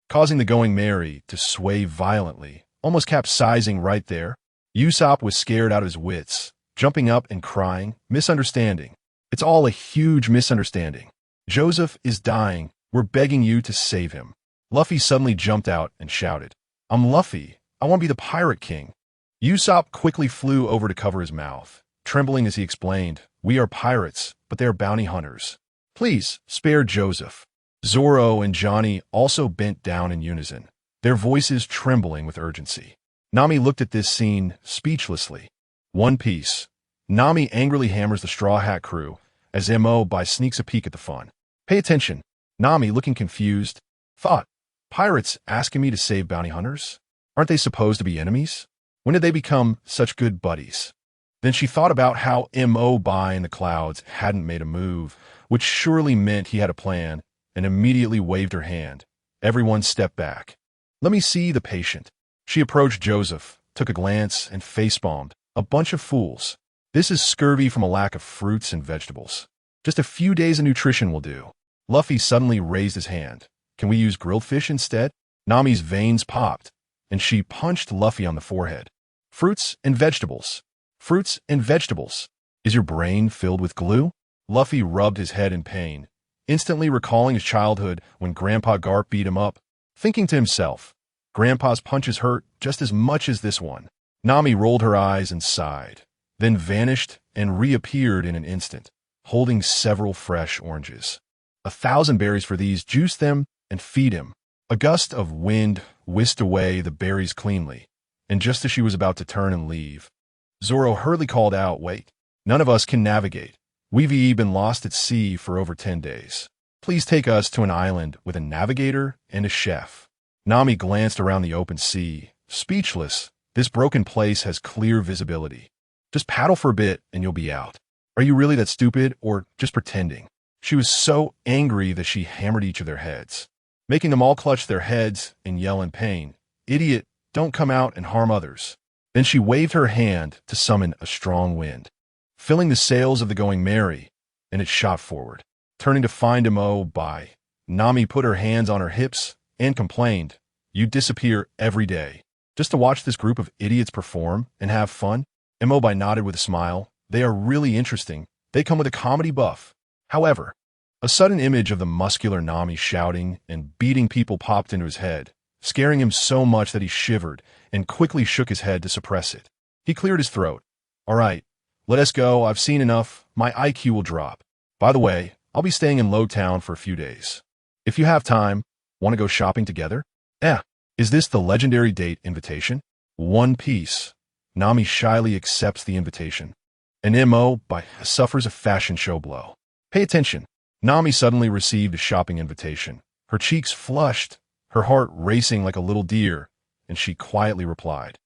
causing the Going Merry to sway violently, almost capsizing right there. Usopp was scared out of his wits, jumping up and crying, "Misunderstanding. It's all a huge misunderstanding. Joseph is dying. We're begging you to save him." Luffy suddenly jumped out and shouted, "I'm Luffy. I want to be the Pirate King." Usopp quickly flew over to cover his mouth, trembling as he explained, "We are pirates, but they are bounty hunters. Please, spare Joseph." Zoro and Johnny also bent down in unison, their voices trembling with urgency. Nami looked at this scene speechlessly. One Piece. Nami angrily hammers the Straw Hat Crew as Mo sneaks a peek at the fun. "Pay attention." Nami, looking confused, thought, "Pirates asking me to save bounty hunters? Aren't they supposed to be enemies? When did they become such good buddies?" Then she thought about how Mo in the clouds hadn't made a move, which surely meant he had a plan, and immediately waved her hand. Everyone stepped back. "Let me see the patient." She approached Joseph, took a glance, and facepalmed. "A bunch of fools. This is scurvy from a lack of fruits and vegetables. Just a few days of nutrition will do." Luffy suddenly raised his hand. "Can we use grilled fish instead?" Nami's veins popped, and she punched Luffy on the forehead. "Fruits and vegetables. Fruits and vegetables. Is your brain filled with glue?" Luffy rubbed his head in pain, instantly recalling his childhood when Grandpa Garp beat him up, thinking to himself, "Grandpa's punches hurt just as much as this one." Nami rolled her eyes and sighed, then vanished and reappeared in an instant, holding several fresh oranges. 1,000 berries for these, juice them and feed him. A gust of wind whisked away the berries cleanly, and just as she was about to turn and leave, Zoro hurriedly called out, "Wait, none of us can navigate. We've been lost at sea for over 10 days. Please take us to an island with a navigator and a chef." Nami glanced around the open sea, speechless. "This broken place has clear visibility. Just paddle for a bit and you'll be out." Are you really that stupid or just pretending? She was so angry that she hammered each of their heads, making them all clutch their heads and yell in pain. Idiot, don't come out and harm others. Then she waved her hand to summon a strong wind, filling the sails of the Going Merry, and it shot forward. Turning to find Mo by, Nami put her hands on her hips and complained, "You disappear every day, just to watch this group of idiots perform and have fun?" Mo by nodded with a smile. They are really interesting. They come with a comedy buff. However, a sudden image of the muscular Nami shouting and beating people popped into his head, scaring him so much that he shivered and quickly shook his head to suppress it. He cleared his throat. "All right, let us go. I've seen enough. My IQ will drop. By the way, I'll be staying in Lowtown for a few days. If you have time, want to go shopping together?" Is this the legendary date invitation? One Piece. Nami shyly accepts the invitation, and Mo by suffers a fashion show blow. Pay attention. Nami suddenly received a shopping invitation. Her cheeks flushed, her heart racing like a little deer, and she quietly replied,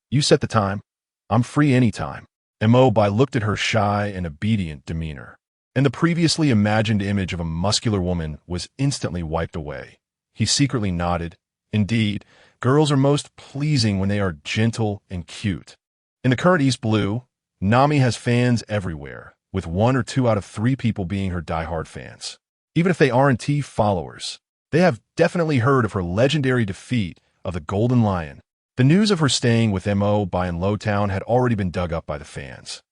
You set the time. I'm free anytime." Mo by looked at her shy and obedient demeanor, and the previously imagined image of a muscular woman was instantly wiped away. He secretly nodded. Indeed, girls are most pleasing when they are gentle and cute. In the current East Blue, Nami has fans everywhere, with 1 or 2 out of 3 people being her diehard fans. Even if they aren't T followers, they have definitely heard of her legendary defeat of the Golden Lion. The news of her staying with Mo by in Lowtown had already been dug up by the fans.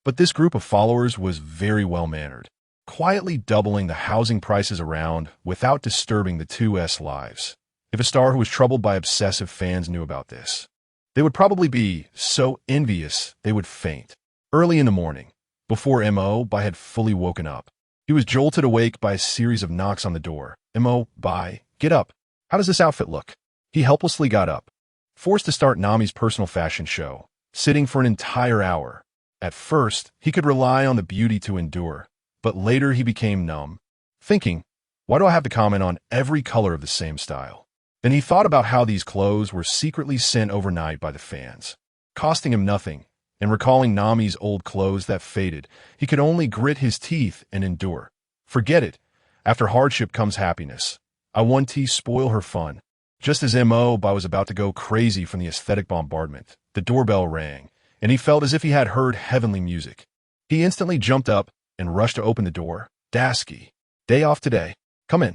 But this group of followers was very well-mannered, quietly doubling the housing prices around without disturbing the 2's lives. If a star who was troubled by obsessive fans knew about this, they would probably be so envious they would faint. Early in the morning, before Mo by had fully woken up, he was jolted awake by a series of knocks on the door. Mo by, get up. How does this outfit look? He helplessly got up, forced to start Nami's personal fashion show, sitting for an entire hour. At first, he could rely on the beauty to endure, but later he became numb, thinking, why do I have to comment on every color of the same style? Then he thought about how these clothes were secretly sent overnight by the fans, costing him nothing, and recalling Nami's old clothes that faded, he could only grit his teeth and endure. Forget it. After hardship comes happiness. I want to spoil her fun. Just as Mo was about to go crazy from the aesthetic bombardment, the doorbell rang, and he felt as if he had heard heavenly music. He instantly jumped up and rushed to open the door. Dasky. Day off today. Come in.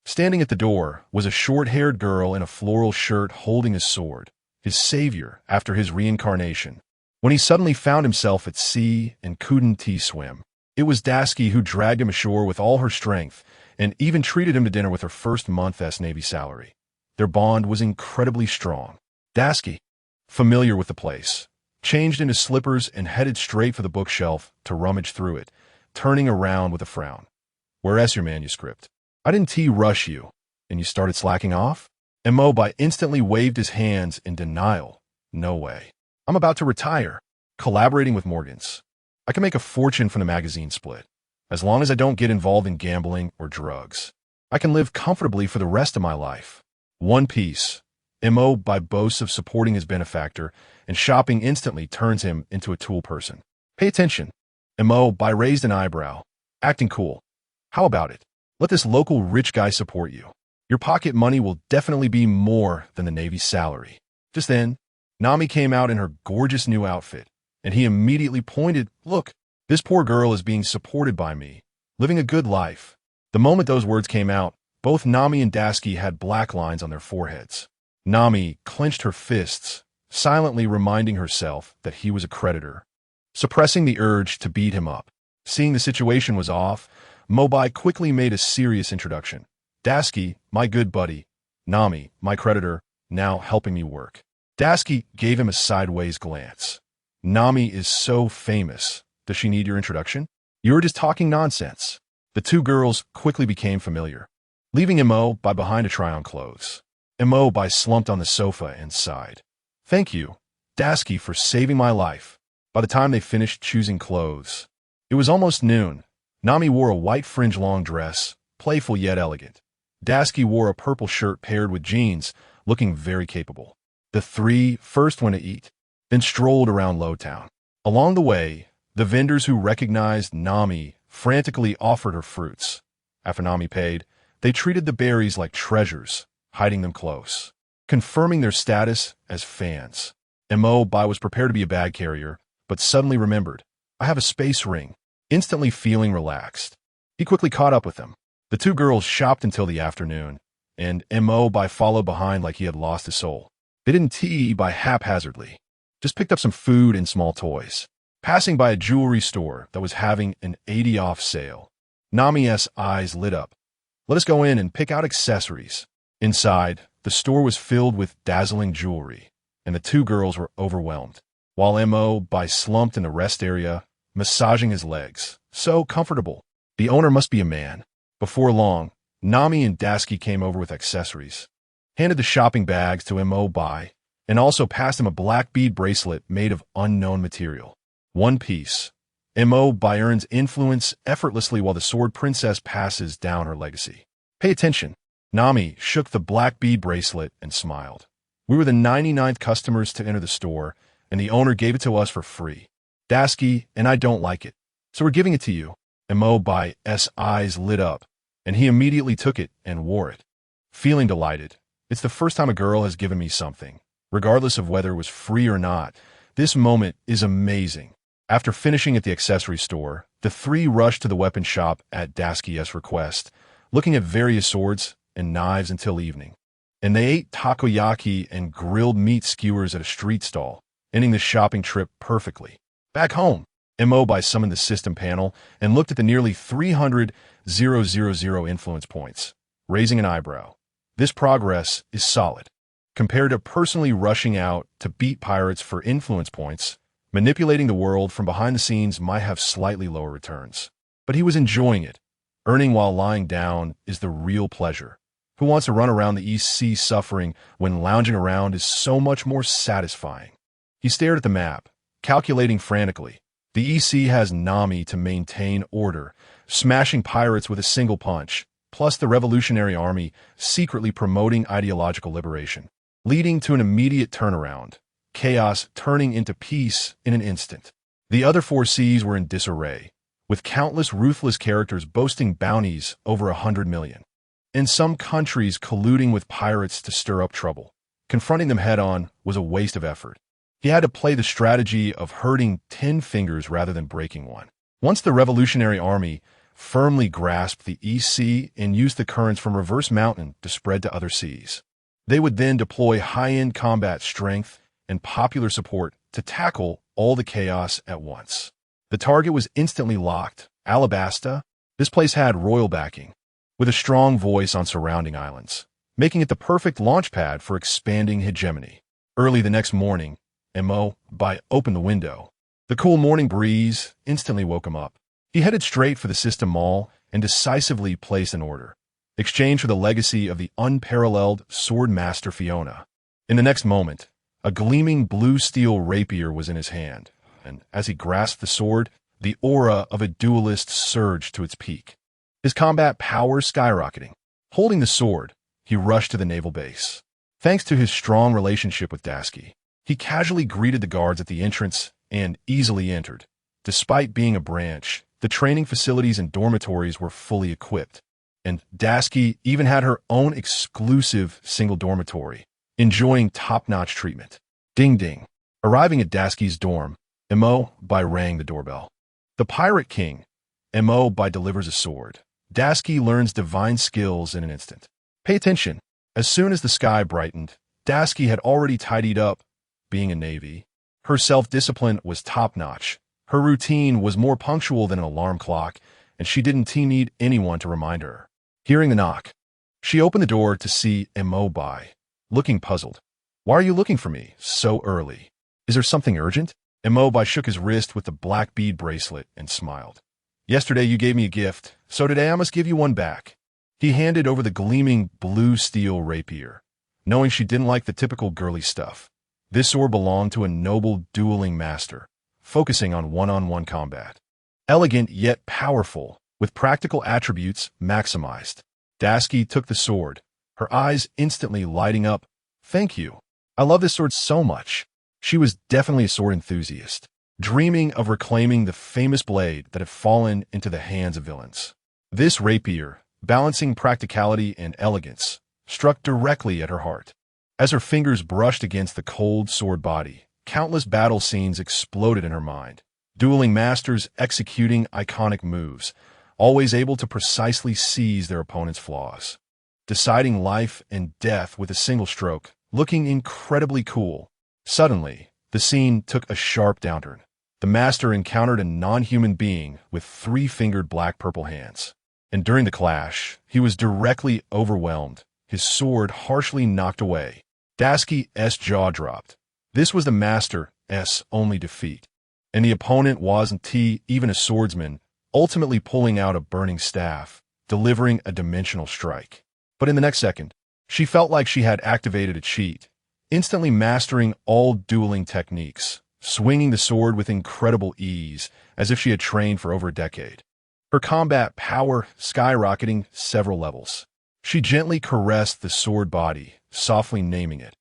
Standing at the door was a short-haired girl in a floral shirt holding a sword, his savior after his reincarnation. When he suddenly found himself at sea and couldn't swim, it was Dasky who dragged him ashore with all her strength and even treated him to dinner with her first month's Navy salary. Their bond was incredibly strong. Dasky, familiar with the place, changed into slippers and headed straight for the bookshelf to rummage through it, turning around with a frown. Where's your manuscript? I didn't rush you, and you started slacking off? Mo by instantly waved his hands in denial. No way. I'm about to retire, collaborating with Morgans. I can make a fortune from the magazine split, as long as I don't get involved in gambling or drugs. I can live comfortably for the rest of my life. One Piece. Mo by boasts of supporting his benefactor, and shopping instantly turns him into a tool person. Pay attention. Mo by raised an eyebrow, acting cool. How about it? Let this local rich guy support you. Your pocket money will definitely be more than the Navy's salary. Just then, Nami came out in her gorgeous new outfit, and he immediately pointed, look, this poor girl is being supported by me, living a good life. The moment those words came out, both Nami and Dasky had black lines on their foreheads. Nami clenched her fists, silently reminding herself that he was a creditor, suppressing the urge to beat him up. Seeing the situation was off, Mobai quickly made a serious introduction. Dasky, my good buddy. Nami, my creditor, now helping me work. Dasky gave him a sideways glance. Nami is so famous. Does she need your introduction? You're just talking nonsense. The two girls quickly became familiar, leaving Mo by behind to try on clothes. Mo by slumped on the sofa and sighed. Thank you, Dasky, for saving my life. By the time they finished choosing clothes, it was almost noon. Nami wore a white fringe long dress, playful yet elegant. Dasky wore a purple shirt paired with jeans, looking very capable. The three first went to eat, then strolled around Lowtown. Along the way, The vendors who recognized Nami frantically offered her fruits. After Nami paid, they treated the berries like treasures, hiding them close, confirming their status as fans. Bai was prepared to be a bag carrier, but suddenly remembered, I have a space ring, instantly feeling relaxed. He quickly caught up with them. The two girls shopped until the afternoon, and Bai followed behind like he had lost his soul. They didn't tea by haphazardly, just picked up some food and small toys. Passing by a jewelry store that was having an 80 off sale, Nami's eyes lit up. Let us go in and pick out accessories. Inside, the store was filled with dazzling jewelry, and the two girls were overwhelmed, while Bai slumped in the rest area, massaging his legs. So comfortable. The owner must be a man. Before long, Nami and Dasky came over with accessories, handed the shopping bags to Bai, and also passed him a black bead bracelet made of unknown material. One piece. Bai earns influence effortlessly while the Sword Princess passes down her legacy. Pay attention. Nami shook the black bead bracelet and smiled. We were the 99th customers to enter the store, and the owner gave it to us for free. Dasky and I don't like it, so we're giving it to you. Bai's eyes lit up, and he immediately took it and wore it. Feeling delighted, it's the first time a girl has given me something, regardless of whether it was free or not. This moment is amazing. After finishing at the accessory store, the three rushed to the weapon shop at Dasky's request, looking at various swords and knives until evening. And they ate takoyaki and grilled meat skewers at a street stall, ending the shopping trip perfectly. Back home, Bai summoned the system panel and looked at the nearly 300,000 influence points, raising an eyebrow. This progress is solid. Compared to personally rushing out to beat pirates for influence points, manipulating the world from behind the scenes might have slightly lower returns. But he was enjoying it. Earning while lying down is the real pleasure. Who wants to run around the EC suffering when lounging around is so much more satisfying? He stared at the map, calculating frantically. The EC has Nami to maintain order, smashing pirates with a single punch, plus the Revolutionary Army secretly promoting ideological liberation, leading to an immediate turnaround, chaos turning into peace in an instant. The other four Cs were in disarray, with countless ruthless characters boasting bounties over 100 million. And some countries colluding with pirates to stir up trouble. Confronting them head-on was a waste of effort. He had to play the strategy of hurting 10 fingers rather than breaking one. Once the Revolutionary Army firmly grasped the EC and used the currents from Reverse Mountain to spread to other seas, they would then deploy high-end combat strength and popular support to tackle all the chaos at once. The target was instantly locked. Alabasta. This place had royal backing, with a strong voice on surrounding islands, making it the perfect launchpad for expanding hegemony. Early the next morning, Bai opened the window. The cool morning breeze instantly woke him up. He headed straight for the system mall and decisively placed an order, exchanged for the legacy of the unparalleled sword master Fiona. In the next moment, a gleaming blue steel rapier was in his hand, and as he grasped the sword, the aura of a duelist surged to its peak, his combat power skyrocketing. Holding the sword, he rushed to the naval base. Thanks to his strong relationship with Dasky, he casually greeted the guards at the entrance and easily entered. Despite being a branch, the training facilities and dormitories were fully equipped, and Dasky even had her own exclusive single dormitory, enjoying top-notch treatment. Ding ding. Arriving at Dasky's dorm, Bai rang the doorbell. The Pirate King. Bai delivers a sword. Dasky learns divine skills in an instant. Pay attention. As soon as the sky brightened, Dasky had already tidied up. Being a Navy, her self-discipline was top-notch. Her routine was more punctual than an alarm clock, and she didn't need anyone to remind her. Hearing the knock, she opened the door to see Bai, looking puzzled. Why are you looking for me so early? Is there something urgent? Bai shook his wrist with the black bead bracelet and smiled. Yesterday you gave me a gift, so today I must give you one back. He handed over the gleaming blue steel rapier, knowing she didn't like the typical girly stuff. This sword belonged to a noble dueling master, focusing on one-on-one combat. Elegant yet powerful, with practical attributes maximized. Dasky took the sword, her eyes instantly lighting up. Thank you. I love this sword so much. She was definitely a sword enthusiast. dreaming of reclaiming the famous blade that had fallen into the hands of villains. This rapier, balancing practicality and elegance, struck directly at her heart. As her fingers brushed against the cold sword body, countless battle scenes exploded in her mind. Dueling masters executing iconic moves, always able to precisely seize their opponent's flaws. Deciding life and death with a single stroke, looking incredibly cool. Suddenly, the scene took a sharp downturn. The master encountered a non-human being with three-fingered black-purple hands. And during the clash, he was directly overwhelmed, his sword harshly knocked away. Dasky's jaw dropped. This was the master's only defeat. And the opponent wasn't even a swordsman, ultimately pulling out a burning staff, delivering a dimensional strike. But in the next second, she felt like she had activated a cheat, instantly mastering all dueling techniques, swinging the sword with incredible ease, as if she had trained for over a decade. Her combat power skyrocketing several levels. She gently caressed the sword body, softly naming it.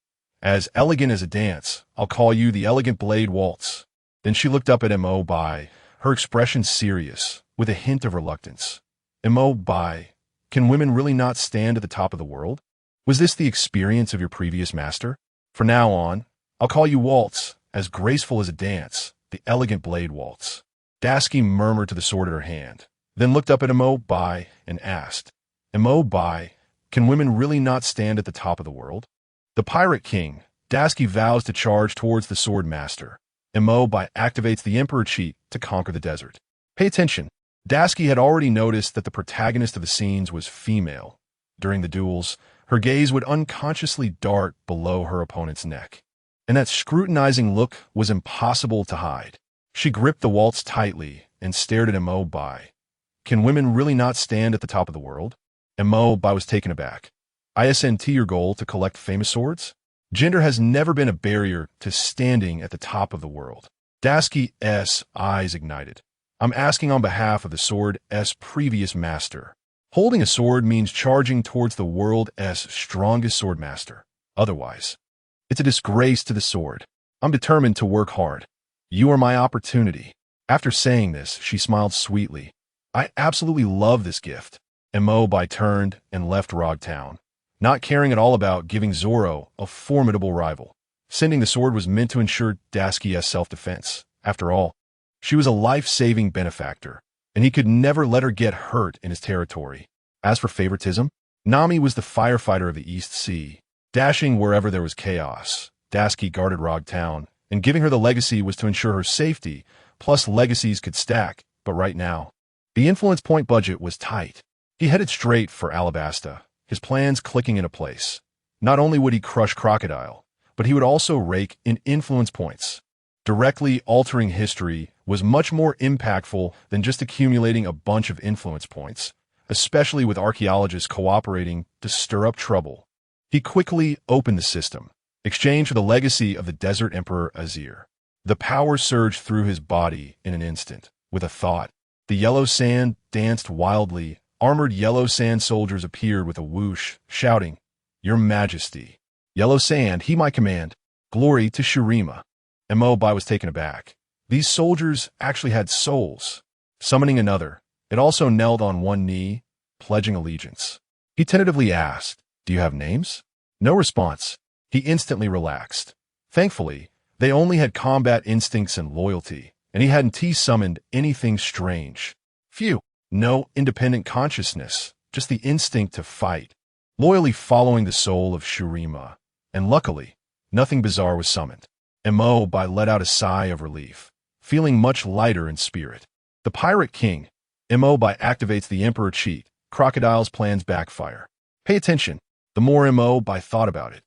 As elegant as a dance, I'll call you the elegant blade waltz. Then she looked up at Mo Bai, her expression serious, with a hint of reluctance. Mo Bai, can women really not stand at the top of the world? Was this the experience of your previous master? From now on, I'll call you waltz, as graceful as a dance, the elegant blade waltz. Dasky murmured to the sword in her hand, then looked up at Mo Bai and asked, Mo Bai, can women really not stand at the top of the world? The Pirate King, Dasky vows to charge towards the sword master. Mo Bai activates the Emperor cheat to conquer the desert. Pay attention. Dasky had already noticed that the protagonist of the scenes was female. During the duels, her gaze would unconsciously dart below her opponent's neck. And that scrutinizing look was impossible to hide. She gripped the waltz tightly and stared at Mo Bai. Can women really not stand at the top of the world? Mo Bai was taken aback. Isn't your goal to collect famous swords? Gender has never been a barrier to standing at the top of the world. Dasky's eyes ignited. I'm asking on behalf of the sword's previous master. Holding a sword means charging towards the world's strongest swordmaster. Otherwise, it's a disgrace to the sword. I'm determined to work hard. You are my opportunity. After saying this, she smiled sweetly. I absolutely love this gift. Mo Bai turned and left Rog Town, not caring at all about giving Zoro a formidable rival. Sending the sword was meant to ensure Dasky's self-defense. After all, she was a life-saving benefactor, and he could never let her get hurt in his territory. As for favoritism, Nami was the firefighter of the East Sea, dashing wherever there was chaos. Dasky guarded Rog Town, and giving her the legacy was to ensure her safety, plus legacies could stack. But right now, the influence point budget was tight. He headed straight for Alabasta, his plans clicking into place. Not only would he crush Crocodile, but he would also rake in influence points. Directly altering history was much more impactful than just accumulating a bunch of influence points, especially with archaeologists cooperating to stir up trouble. He quickly opened the system, exchanged for the legacy of the Desert Emperor Azir. The power surged through his body in an instant. With a thought, the yellow sand danced wildly. Armored yellow sand soldiers appeared with a whoosh, shouting, Your Majesty. Yellow sand, he my command. Glory to Shurima. Mo Bai was taken aback. These soldiers actually had souls. Summoning another, it also knelt on one knee, pledging allegiance. He tentatively asked, Do you have names? No response. He instantly relaxed. Thankfully, they only had combat instincts and loyalty, and he hadn't summoned anything strange. Phew. No independent consciousness, just the instinct to fight, loyally following the soul of Shurima. And luckily, nothing bizarre was summoned. Mo Bai let out a sigh of relief, feeling much lighter in spirit. The Pirate King. Mo Bai activates the Emperor cheat. Crocodile's plans backfire. Pay attention. The more Mo Bai thought about it,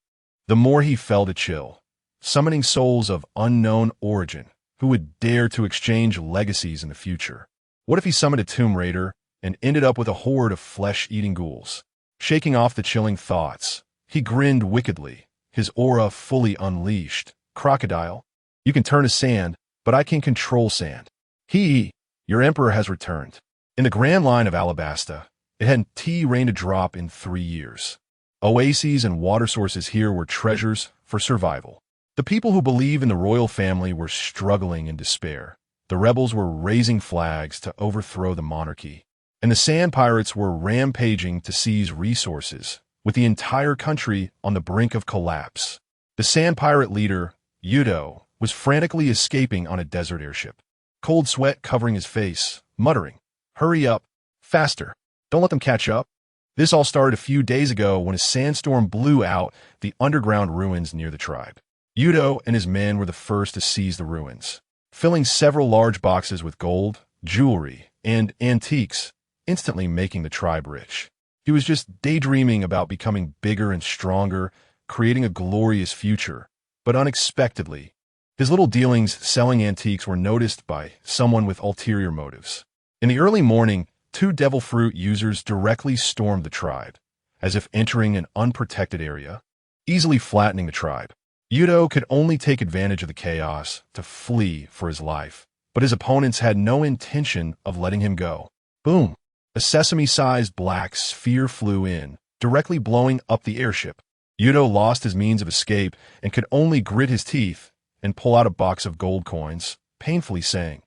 the more he felt a chill. Summoning souls of unknown origin who would dare to exchange legacies in the future. What if he summoned a Tomb Raider and ended up with a horde of flesh-eating ghouls? Shaking off the chilling thoughts, he grinned wickedly, his aura fully unleashed. Crocodile, you can turn to sand, but I can control sand. Your emperor has returned. In the Grand Line of Alabasta, it hadn't rained a drop in 3 years. Oases and water sources here were treasures for survival. The people who believe in the royal family were struggling in despair. The rebels were raising flags to overthrow the monarchy, and the sand pirates were rampaging to seize resources, with the entire country on the brink of collapse. The sand pirate leader, Udo, was frantically escaping on a desert airship, cold sweat covering his face, muttering, "Hurry up, faster, don't let them catch up." This all started a few days ago when a sandstorm blew out the underground ruins near the tribe. Udo and his men were the first to seize the ruins, filling several large boxes with gold, jewelry, and antiques, instantly making the tribe rich. He was just daydreaming about becoming bigger and stronger, creating a glorious future. But unexpectedly, his little dealings selling antiques were noticed by someone with ulterior motives. In the early morning, 2 devil fruit users directly stormed the tribe, as if entering an unprotected area, easily flattening the tribe. Udo could only take advantage of the chaos to flee for his life, but his opponents had no intention of letting him go. Boom! A sesame-sized black sphere flew in, directly blowing up the airship. Udo lost his means of escape and could only grit his teeth and pull out a box of gold coins, painfully saying,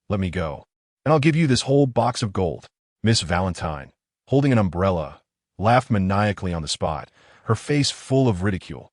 "Let me go, and I'll give you this whole box of gold." Miss Valentine, holding an umbrella, laughed maniacally on the spot, her face full of ridicule.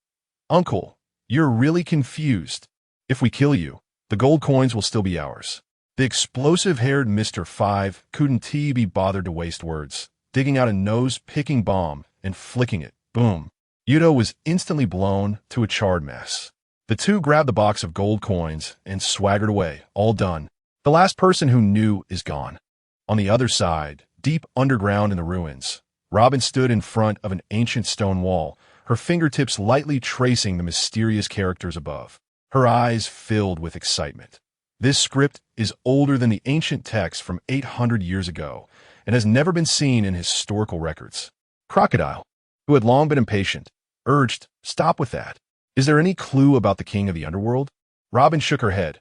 "Uncle, you're really confused. If we kill you, the gold coins will still be ours." The explosive-haired Mr. Five couldn't be bothered to waste words, digging out a nose-picking bomb and flicking it. Boom! Udo was instantly blown to a charred mess. The two grabbed the box of gold coins and swaggered away, all done. The last person who knew is gone. On the other side, deep underground in the ruins, Robin stood in front of an ancient stone wall, her fingertips lightly tracing the mysterious characters above. Her eyes filled with excitement. This script is older than the ancient text from 800 years ago and has never been seen in historical records. Crocodile, who had long been impatient, urged, "Stop with that. Is there any clue about the king of the underworld?" Robin shook her head.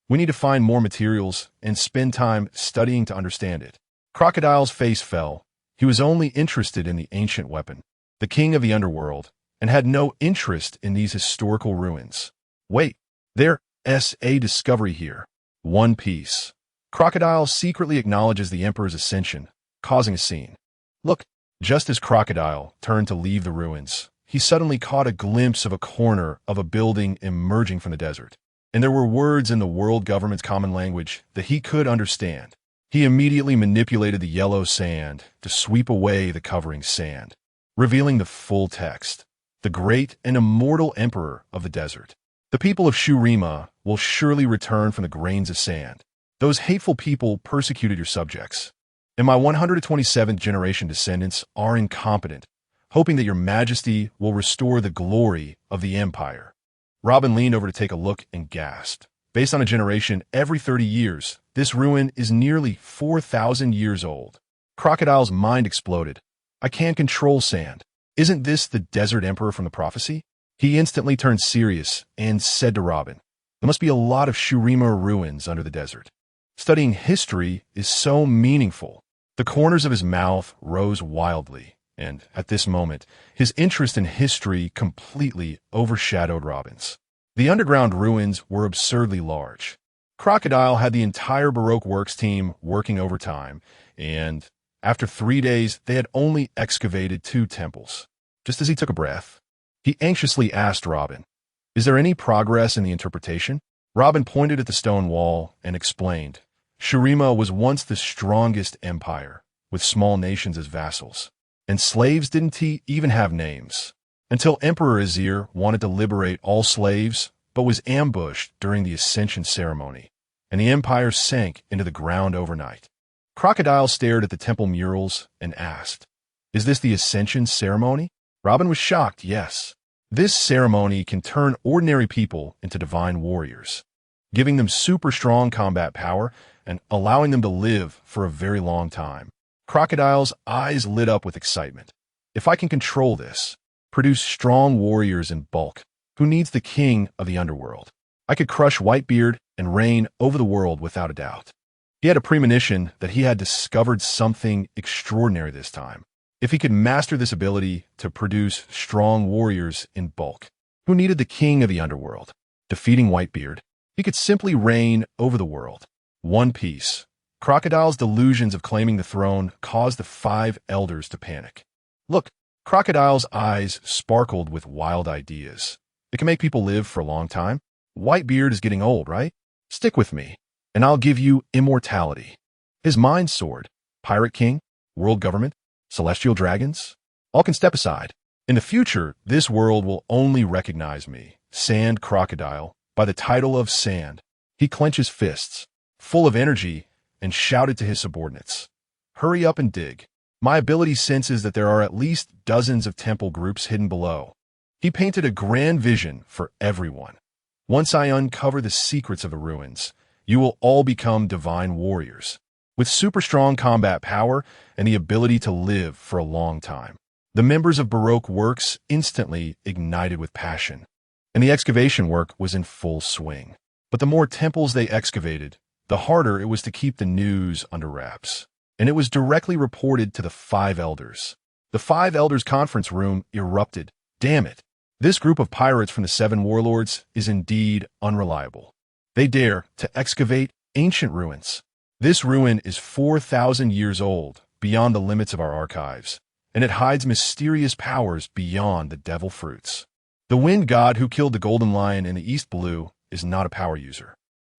"We need to find more materials and spend time studying to understand it." Crocodile's face fell. He was only interested in the ancient weapon, the king of the underworld, and had no interest in these historical ruins. "Wait, there's a discovery here. One Piece." Crocodile secretly acknowledges the Emperor's ascension, causing a scene. Look, just as Crocodile turned to leave the ruins, he suddenly caught a glimpse of a corner of a building emerging from the desert. And there were words in the world government's common language that he could understand. He immediately manipulated the yellow sand to sweep away the covering sand, revealing the full text. The great and immortal emperor of the desert. The people of Shurima will surely return from the grains of sand. Those hateful people persecuted your subjects, and my 127th generation descendants are incompetent, hoping that your majesty will restore the glory of the empire. Robin leaned over to take a look and gasped. Based on a generation every 30 years, this ruin is nearly 4,000 years old. Crocodile's mind exploded. I can't control sand. Isn't this the desert emperor from the prophecy? He instantly turned serious and said to Robin, "There must be a lot of Shurima ruins under the desert. Studying history is so meaningful." The corners of his mouth rose wildly, and at this moment, his interest in history completely overshadowed Robin's. The underground ruins were absurdly large. Crocodile had the entire Baroque Works team working overtime, and after 3 days, they had only excavated 2 temples. Just as he took a breath, he anxiously asked Robin, "Is there any progress in the interpretation?" Robin pointed at the stone wall and explained, "Shurima was once the strongest empire, with small nations as vassals. And slaves didn't even have names, until Emperor Azir wanted to liberate all slaves, but was ambushed during the Ascension ceremony, and the empire sank into the ground overnight." Crocodile stared at the temple murals and asked, "Is this the Ascension ceremony?" Robin was shocked, yes. This ceremony can turn ordinary people into divine warriors, giving them super strong combat power and allowing them to live for a very long time. Crocodile's eyes lit up with excitement. "If I can control this, produce strong warriors in bulk, who needs the king of the underworld? I could crush Whitebeard and reign over the world without a doubt." He had a premonition that he had discovered something extraordinary this time. If he could master this ability to produce strong warriors in bulk, Who needed the king of the underworld? Defeating Whitebeard, he could simply reign over the world. One Piece. Crocodile's delusions of claiming the throne caused the 5 elders to panic. Look, Crocodile's eyes sparkled with wild ideas. It can make people live for a long time. Whitebeard is getting old, right? Stick with me, and I'll give you immortality. His mind soared. Pirate King, world government, celestial dragons, all can step aside. In the future, this world will only recognize me, Sand Crocodile, by the title of Sand. He clenched his fists, full of energy, and shouted to his subordinates, "Hurry up and dig. My ability senses that there are at least dozens of temple groups hidden below." He painted a grand vision for everyone. "Once I uncover the secrets of the ruins, you will all become divine warriors, with super strong combat power and the ability to live for a long time." The members of Baroque Works instantly ignited with passion, and the excavation work was in full swing. But the more temples they excavated, the harder it was to keep the news under wraps. And it was directly reported to the 5 elders. The 5 elders' conference room erupted. Damn it! This group of pirates from the 7 warlords is indeed unreliable. They dare to excavate ancient ruins. This ruin is 4,000 years old, beyond the limits of our archives, and it hides mysterious powers beyond the devil fruits. The wind god who killed the golden lion in the East Blue is not a power user.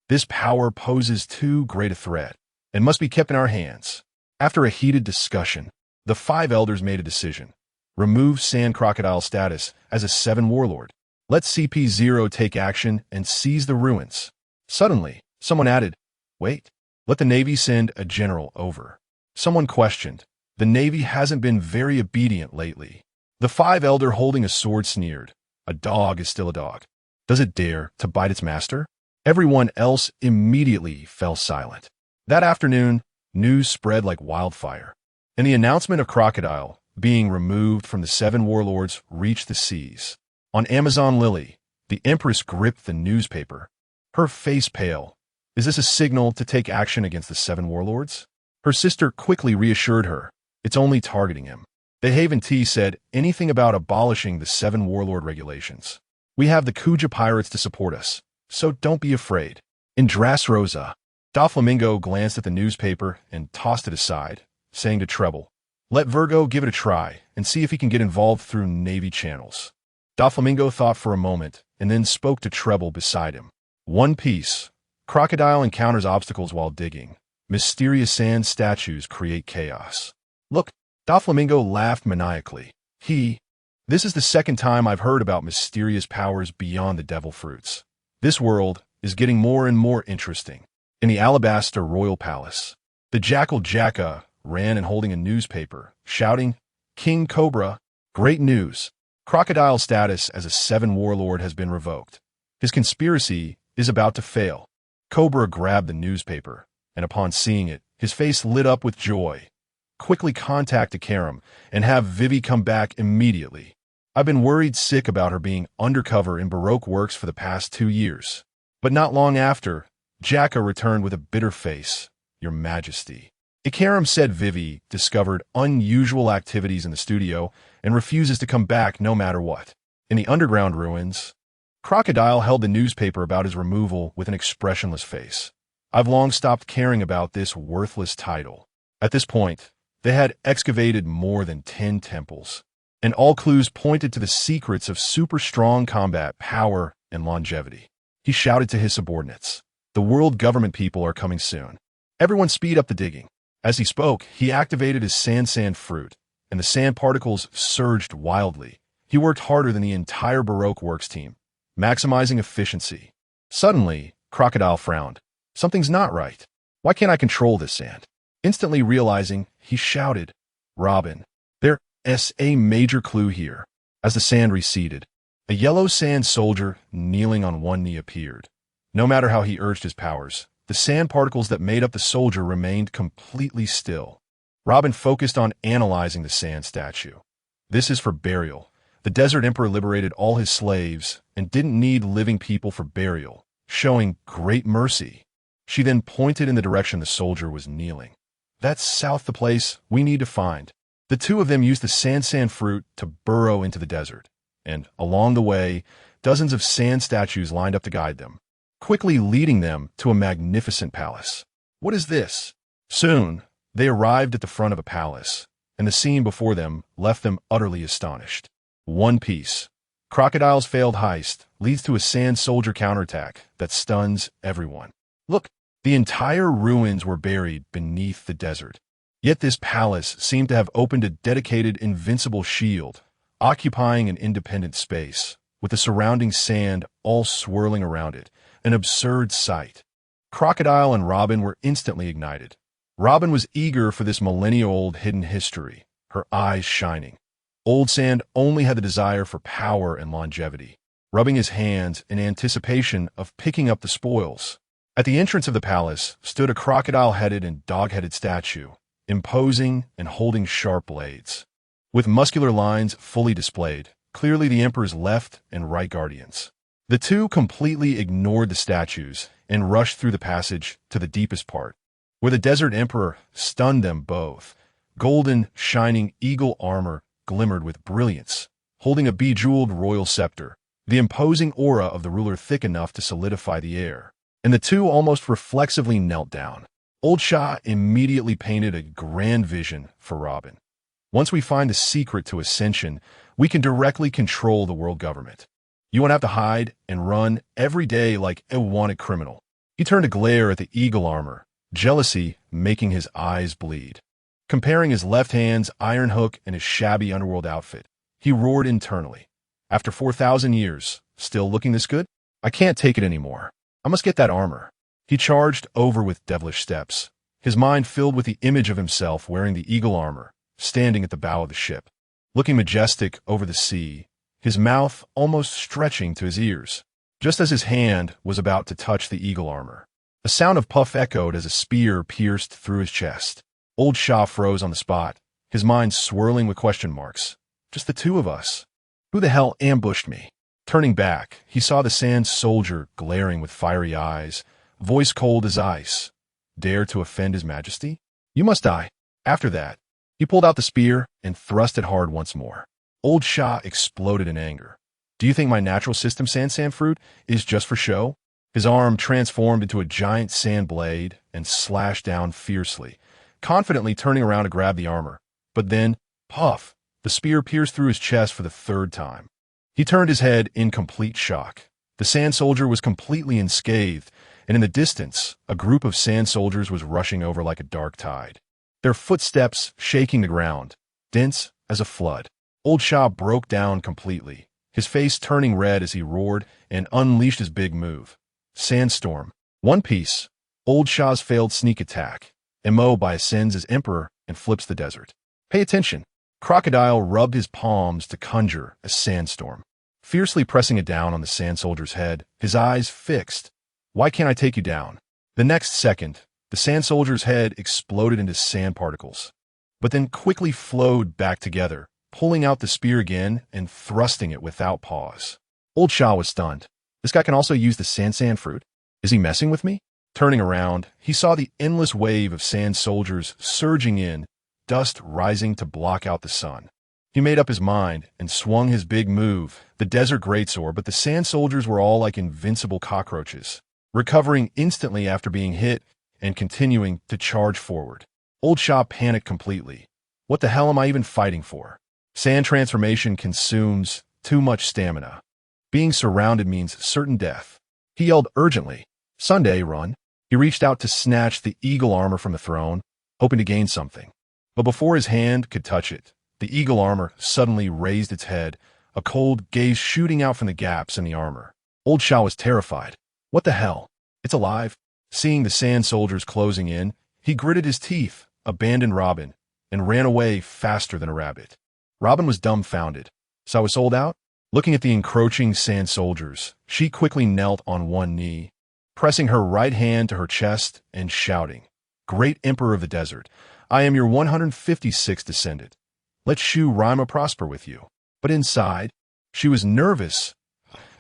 This power poses too great a threat and must be kept in our hands. After a heated discussion, the 5 elders made a decision. Remove Sand Crocodile's status as a 7 warlord. Let CP0 take action and seize the ruins. Suddenly, someone added, "Wait, let the Navy send a general over." Someone questioned, "The Navy hasn't been very obedient lately." The 5 elder holding a sword sneered, "A dog is still a dog. Does it dare to bite its master?" Everyone else immediately fell silent. That afternoon, news spread like wildfire, and the announcement of Crocodile being removed from the 7 warlords reached the seas. On Amazon Lily, the Empress gripped the newspaper, her face pale. Is this a signal to take action against the 7 warlords? Her sister quickly reassured her, "It's only targeting him." The Haven Tea said anything about abolishing the 7 warlord regulations. "We have the Kuja pirates to support us, so don't be afraid." In Dressrosa, Doflamingo glanced at the newspaper and tossed it aside, saying to Treble, "Let Virgo give it a try and see if he can get involved through Navy channels." Doflamingo thought for a moment and then spoke to Treble beside him. One Piece. Crocodile encounters obstacles while digging. Mysterious sand statues create chaos. Look, Doflamingo laughed maniacally. This is the second time I've heard about mysterious powers beyond the devil fruits. This world is getting more and more interesting. In the Alabaster Royal Palace, the Jackal Jacka ran and holding a newspaper, shouting, "King Cobra, great news. Crocodile's status as a 7 warlord has been revoked. His conspiracy is about to fail." Cobra grabbed the newspaper, and upon seeing it, his face lit up with joy. "Quickly contact Akaram and have Vivi come back immediately. I've been worried sick about her being undercover in Baroque Works for the past 2 years." But not long after, Jacka returned with a bitter face. "Your Majesty." Akaram said Vivi discovered unusual activities in the studio and refuses to come back no matter what. In the underground ruins, Crocodile held the newspaper about his removal with an expressionless face. "I've long stopped caring about this worthless title." At this point, they had excavated more than 10 temples, and all clues pointed to the secrets of super strong combat power and longevity. He shouted to his subordinates, "The world government people are coming soon. Everyone speed up the digging." As he spoke, he activated his sand fruit, and the sand particles surged wildly. He worked harder than the entire Baroque Works team, maximizing efficiency. Suddenly, Crocodile frowned. Something's not right. Why can't I control this sand? Instantly realizing, he shouted, "Robin, there's a major clue here." As the sand receded, a yellow sand soldier kneeling on one knee appeared. No matter how he urged his powers, the sand particles that made up the soldier remained completely still. Robin focused on analyzing the sand statue. "This is for burial. The Desert Emperor liberated all his slaves and didn't need living people for burial, showing great mercy." She then pointed in the direction the soldier was kneeling. "That's south the place we need to find." The two of them used the sand fruit to burrow into the desert, and along the way, dozens of sand statues lined up to guide them, quickly leading them to a magnificent palace. What is this? Soon, they arrived at the front of a palace, and the scene before them left them utterly astonished. One Piece. Crocodile's failed heist leads to a sand soldier counterattack that stuns everyone. Look, the entire ruins were buried beneath the desert. Yet this palace seemed to have opened a dedicated invincible shield, occupying an independent space, with the surrounding sand all swirling around it, an absurd sight. Crocodile and Robin were instantly ignited. Robin was eager for this millennia-old hidden history, her eyes shining. Old Sand only had the desire for power and longevity, rubbing his hands in anticipation of picking up the spoils. At the entrance of the palace stood a crocodile-headed and dog-headed statue, imposing and holding sharp blades. With muscular lines fully displayed, clearly the Emperor's left and right guardians. The two completely ignored the statues and rushed through the passage to the deepest part, where the Desert Emperor stunned them both. Golden, shining eagle armor glimmered with brilliance, holding a bejeweled royal scepter, the imposing aura of the ruler thick enough to solidify the air. And the two almost reflexively knelt down. Old Shah immediately painted a grand vision for Robin. Once we find the secret to ascension, we can directly control the world government. You won't have to hide and run every day like a wanted criminal. He turned to glare at the eagle armor, jealousy making his eyes bleed. Comparing his left hand's iron hook and his shabby underworld outfit, he roared internally. After 4,000 years, still looking this good? I can't take it anymore. I must get that armor. He charged over with devilish steps, his mind filled with the image of himself wearing the eagle armor, standing at the bow of the ship, looking majestic over the sea, his mouth almost stretching to his ears. Just as his hand was about to touch the eagle armor, a sound of puff echoed as a spear pierced through his chest. Old Shah froze on the spot, his mind swirling with question marks. Just the two of us. Who the hell ambushed me? Turning back, he saw the sand soldier glaring with fiery eyes, voice cold as ice. Dare to offend his majesty? You must die. After that, he pulled out the spear and thrust it hard once more. Old Shah exploded in anger. Do you think my natural system sand fruit is just for show? His arm transformed into a giant sand blade and slashed down fiercely, confidently turning around to grab the armor. But then, puff, the spear pierced through his chest for the third time. He turned his head in complete shock. The sand soldier was completely unscathed, and in the distance, a group of sand soldiers was rushing over like a dark tide, their footsteps shaking the ground, dense as a flood. Old Shah broke down completely, his face turning red as he roared and unleashed his big move. Sandstorm. One Piece. Old Shah's failed sneak attack. Mo ascends as emperor and flips the desert. Pay attention. Crocodile rubbed his palms to conjure a sandstorm, fiercely pressing it down on the sand soldier's head, his eyes fixed. Why can't I take you down? The next second, the sand soldier's head exploded into sand particles, but then quickly flowed back together, pulling out the spear again and thrusting it without pause. Old Shah was stunned. This guy can also use the sand fruit? Is he messing with me? Turning around, he saw the endless wave of sand soldiers surging in, dust rising to block out the sun. He made up his mind and swung his big move, the desert greatsword, but the sand soldiers were all like invincible cockroaches, recovering instantly after being hit and continuing to charge forward. Old Shah panicked completely. What the hell am I even fighting for? Sand transformation consumes too much stamina. Being surrounded means certain death. He yelled urgently, Sunday, run. He reached out to snatch the eagle armor from the throne, hoping to gain something. But before his hand could touch it, the eagle armor suddenly raised its head, a cold gaze shooting out from the gaps in the armor. Old Shah was terrified. What the hell? It's alive. Seeing the sand soldiers closing in, he gritted his teeth, abandoned Robin, and ran away faster than a rabbit. Robin was dumbfounded. So I was sold out? Looking at the encroaching sand soldiers, she quickly knelt on one knee, pressing her right hand to her chest and shouting, Great Emperor of the Desert, I am your 156th descendant. Let Shu Rima prosper with you. But inside, she was nervous.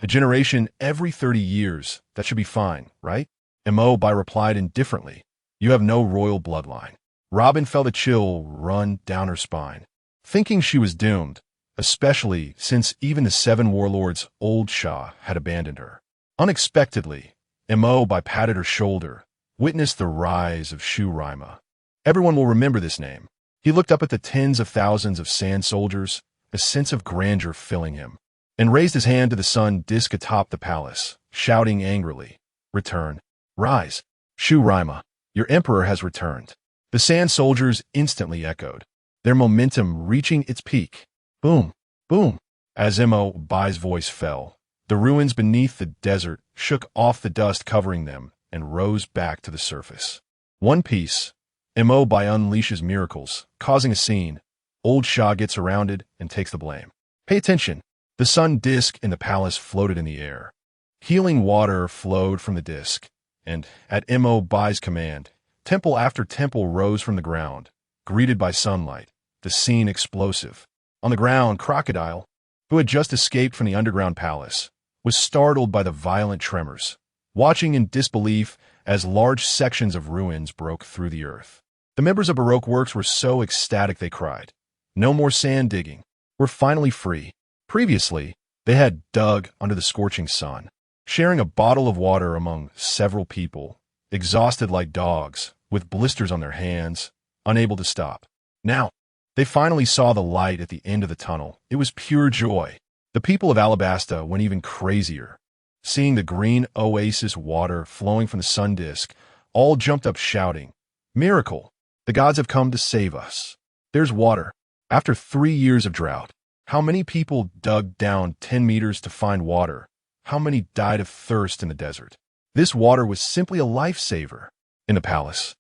A generation every 30 years, that should be fine, right? Mo replied indifferently, You have no royal bloodline. Robin felt a chill run down her spine. Thinking she was doomed, especially since even the seven warlords' old Shah had abandoned her. Unexpectedly, Mo patted her shoulder, witnessed the rise of Shu Raima. Everyone will remember this name. He looked up at the tens of thousands of sand soldiers, a sense of grandeur filling him, and raised his hand to the sun disk atop the palace, shouting angrily, "Return! Rise! Shu Raima, your emperor has returned." The sand soldiers instantly echoed, their momentum reaching its peak. Boom! Boom! As Mo Bai's voice fell, the ruins beneath the desert shook off the dust covering them and rose back to the surface. One piece, Mo Bai unleashes miracles, causing a scene. Old Shah gets surrounded and takes the blame. Pay attention. The sun disk in the palace floated in the air. Healing water flowed from the disk, and at Mo Bai's command, temple after temple rose from the ground, greeted by sunlight, the scene explosive. On the ground, Crocodile, who had just escaped from the underground palace, was startled by the violent tremors, watching in disbelief as large sections of ruins broke through the earth. The members of Baroque Works were so ecstatic they cried, "No more sand digging. We're finally free." Previously, they had dug under the scorching sun, sharing a bottle of water among several people, exhausted like dogs, with blisters on their hands, unable to stop. Now, they finally saw the light at the end of the tunnel. It was pure joy. The people of Alabasta went even crazier. Seeing the green oasis water flowing from the sun disk, all jumped up shouting, "Miracle! The gods have come to save us. There's water." After 3 years of drought, how many people dug down 10 meters to find water? How many died of thirst in the desert? This water was simply a lifesaver. In the palace,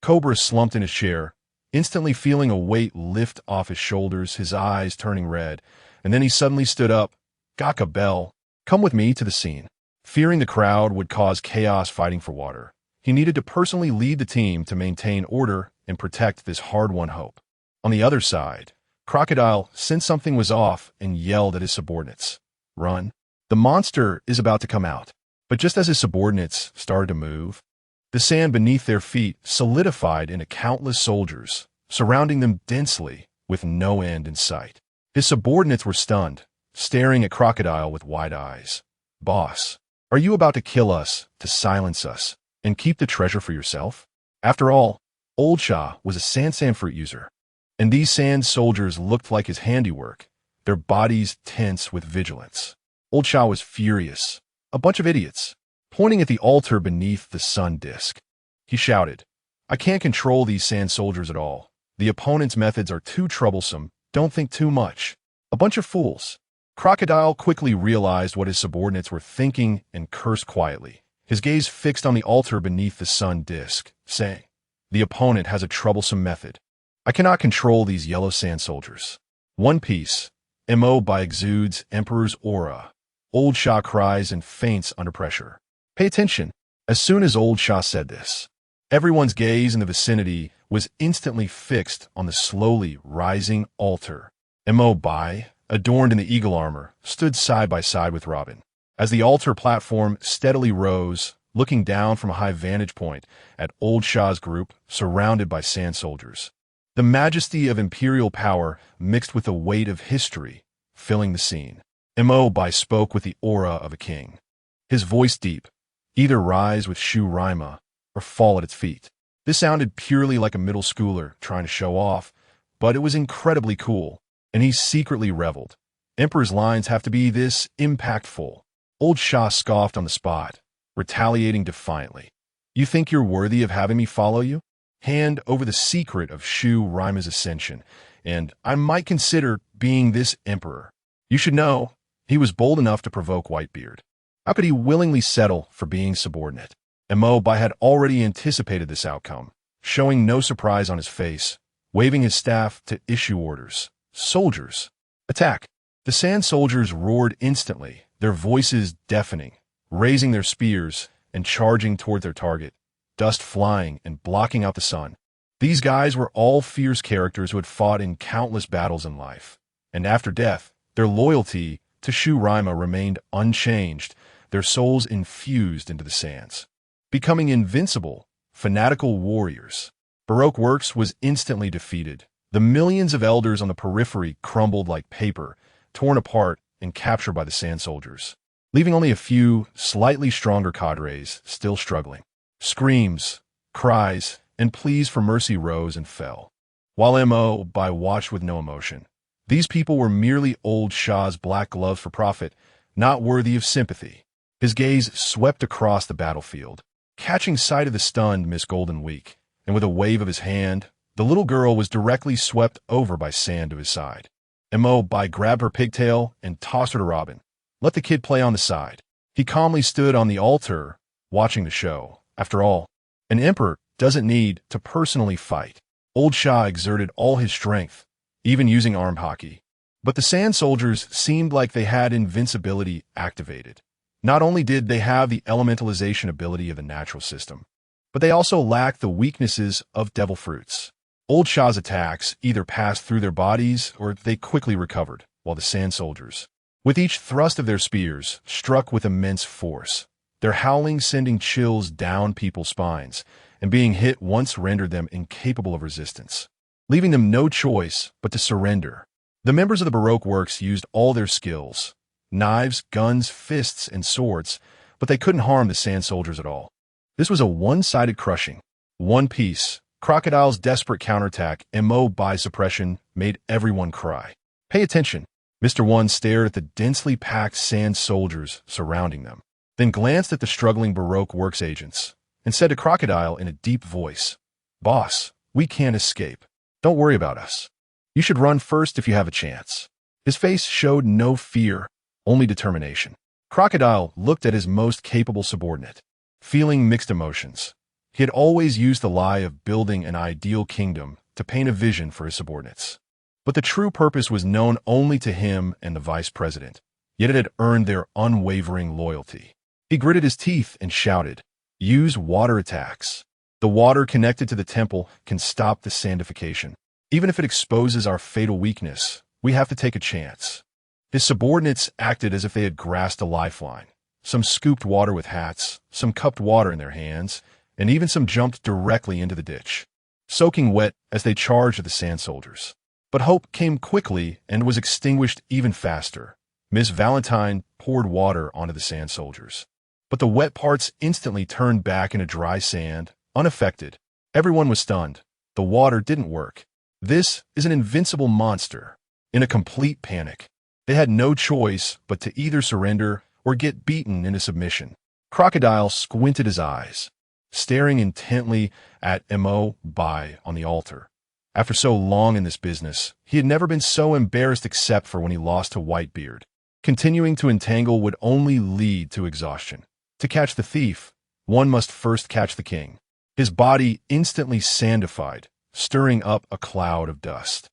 Cobra slumped in his chair, instantly feeling a weight lift off his shoulders, his eyes turning red, and then he suddenly stood up. "Gaka Bell, come with me to the scene." Fearing the crowd would cause chaos fighting for water, he needed to personally lead the team to maintain order and protect this hard-won hope. On the other side, Crocodile sensed something was off and yelled at his subordinates, "Run! The monster is about to come out." But just as his subordinates started to move, the sand beneath their feet solidified into countless soldiers, surrounding them densely with no end in sight. His subordinates were stunned, staring at Crocodile with wide eyes. "Boss, are you about to kill us, to silence us, and keep the treasure for yourself?" After all, Old Shah was a sand fruit user, and these sand soldiers looked like his handiwork, their bodies tense with vigilance. Old Shah was furious. A bunch of idiots. Pointing at the altar beneath the sun disk, he shouted, "I can't control these sand soldiers at all. The opponent's methods are too troublesome. Don't think too much. A bunch of fools." Crocodile quickly realized what his subordinates were thinking and cursed quietly, his gaze fixed on the altar beneath the sun disk, saying, "The opponent has a troublesome method. I cannot control these yellow sand soldiers." One piece, Mo Bai exudes Emperor's aura. Old Shah cries and faints under pressure. Pay attention. As soon as Old Shah said this, everyone's gaze in the vicinity was instantly fixed on the slowly rising altar. Mo Bai, adorned in the eagle armor, stood side by side with Robin. As the altar platform steadily rose, looking down from a high vantage point at Old Shah's group surrounded by sand soldiers. The majesty of imperial power mixed with the weight of history, filling the scene. Mo Bai spoke with the aura of a king. His voice deep, either rise with Shu Raima or fall at its feet. This sounded purely like a middle schooler trying to show off, but it was incredibly cool, and he secretly reveled. Emperor's lines have to be this impactful. Old Shah scoffed on the spot, retaliating defiantly. "You think you're worthy of having me follow you? Hand over the secret of Shu Raima's ascension, and I might consider being this emperor. You should know, he was bold enough to provoke Whitebeard. How could he willingly settle for being subordinate?" Mo Bai had already anticipated this outcome, showing no surprise on his face, waving his staff to issue orders. "Soldiers, attack!" The sand soldiers roared instantly, their voices deafening, raising their spears and charging toward their target, dust flying and blocking out the sun. These guys were all fierce characters who had fought in countless battles in life, and after death, their loyalty to Shu Raima remained unchanged, their souls infused into the sands. Becoming invincible, fanatical warriors. Baroque Works was instantly defeated. The millions of elders on the periphery crumbled like paper, torn apart and captured by the sand soldiers, leaving only a few slightly stronger cadres still struggling. Screams, cries, and pleas for mercy rose and fell, while Bai watched with no emotion. These people were merely old Shah's black gloves for profit, not worthy of sympathy. His gaze swept across the battlefield, catching sight of the stunned Miss Golden Week, and with a wave of his hand, the little girl was directly swept over by sand to his side. Bai grabbed her pigtail and tossed her to Robin. Let the kid play on the side. He calmly stood on the altar, watching the show. After all, an emperor doesn't need to personally fight. Old Shah exerted all his strength, even using arm hockey. But the sand soldiers seemed like they had invincibility activated. Not only did they have the elementalization ability of the natural system, but they also lacked the weaknesses of devil fruits. Old Shah's attacks either passed through their bodies or they quickly recovered, while the sand soldiers, with each thrust of their spears, struck with immense force, their howling sending chills down people's spines, and being hit once rendered them incapable of resistance, leaving them no choice but to surrender. The members of the Baroque works used all their skills, knives, guns, fists, and swords, but they couldn't harm the sand soldiers at all. This was a one-sided crushing. One piece. Crocodile's desperate counterattack and Bai's suppression made everyone cry. Pay attention. Mr. One stared at the densely packed sand soldiers surrounding them, then glanced at the struggling Baroque works agents, and said to Crocodile in a deep voice, "Boss, we can't escape. Don't worry about us. You should run first if you have a chance." His face showed no fear, only determination. Crocodile looked at his most capable subordinate, feeling mixed emotions. He had always used the lie of building an ideal kingdom to paint a vision for his subordinates. But the true purpose was known only to him and the vice president, yet it had earned their unwavering loyalty. He gritted his teeth and shouted, "Use water attacks. The water connected to the temple can stop the sandification. Even if it exposes our fatal weakness, we have to take a chance." His subordinates acted as if they had grasped a lifeline. Some scooped water with hats, some cupped water in their hands, and even some jumped directly into the ditch, soaking wet as they charged at the sand soldiers. But hope came quickly and was extinguished even faster. Miss Valentine poured water onto the sand soldiers, but the wet parts instantly turned back into dry sand, unaffected. Everyone was stunned. The water didn't work. This is an invincible monster. In a complete panic, they had no choice but to either surrender or get beaten into submission. Crocodile squinted his eyes, staring intently at Bai on the altar. After so long in this business, he had never been so embarrassed except for when he lost to Whitebeard. Continuing to entangle would only lead to exhaustion. To catch the thief, one must first catch the king. His body instantly sandified, stirring up a cloud of dust,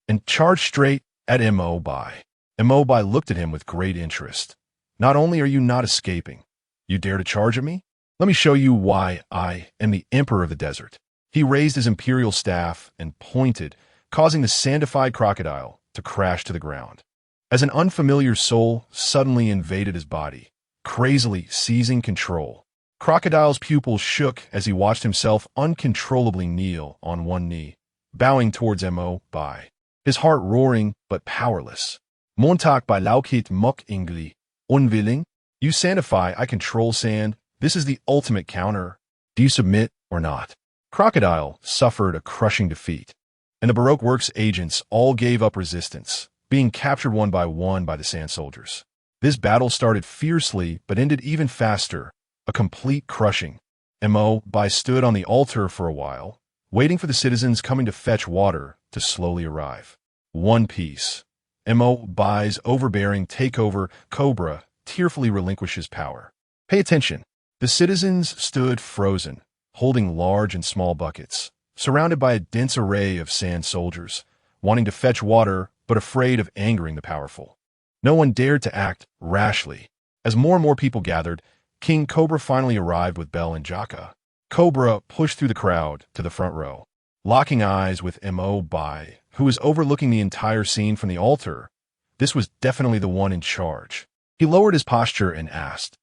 and charged straight at Bai. Bai looked at him with great interest. "Not only are you not escaping, you dare to charge at me? Let me show you why I am the emperor of the desert." He raised his imperial staff and pointed, causing the sandified crocodile to crash to the ground. As an unfamiliar soul suddenly invaded his body, crazily seizing control, Crocodile's pupils shook as he watched himself uncontrollably kneel on one knee, bowing towards Bai, his heart roaring but powerless. "Montag bei Laukit Mok Ingli, unwilling? You sandify, I control sand. This is the ultimate counter. Do you submit or not?" Crocodile suffered a crushing defeat, and the Baroque works agents all gave up resistance, being captured one by the sand soldiers. This battle started fiercely but ended even faster, a complete crushing. Bai stood on the altar for a while, waiting for the citizens coming to fetch water to slowly arrive. One piece. Bai's overbearing takeover Cobra tearfully relinquishes power. Pay attention. The citizens stood frozen, holding large and small buckets, surrounded by a dense array of sand soldiers, wanting to fetch water but afraid of angering the powerful. No one dared to act rashly. As more and more people gathered, King Cobra finally arrived with Bell and Jaka. Cobra pushed through the crowd to the front row, locking eyes with Bai, who was overlooking the entire scene from the altar. This was definitely the one in charge. He lowered his posture and asked,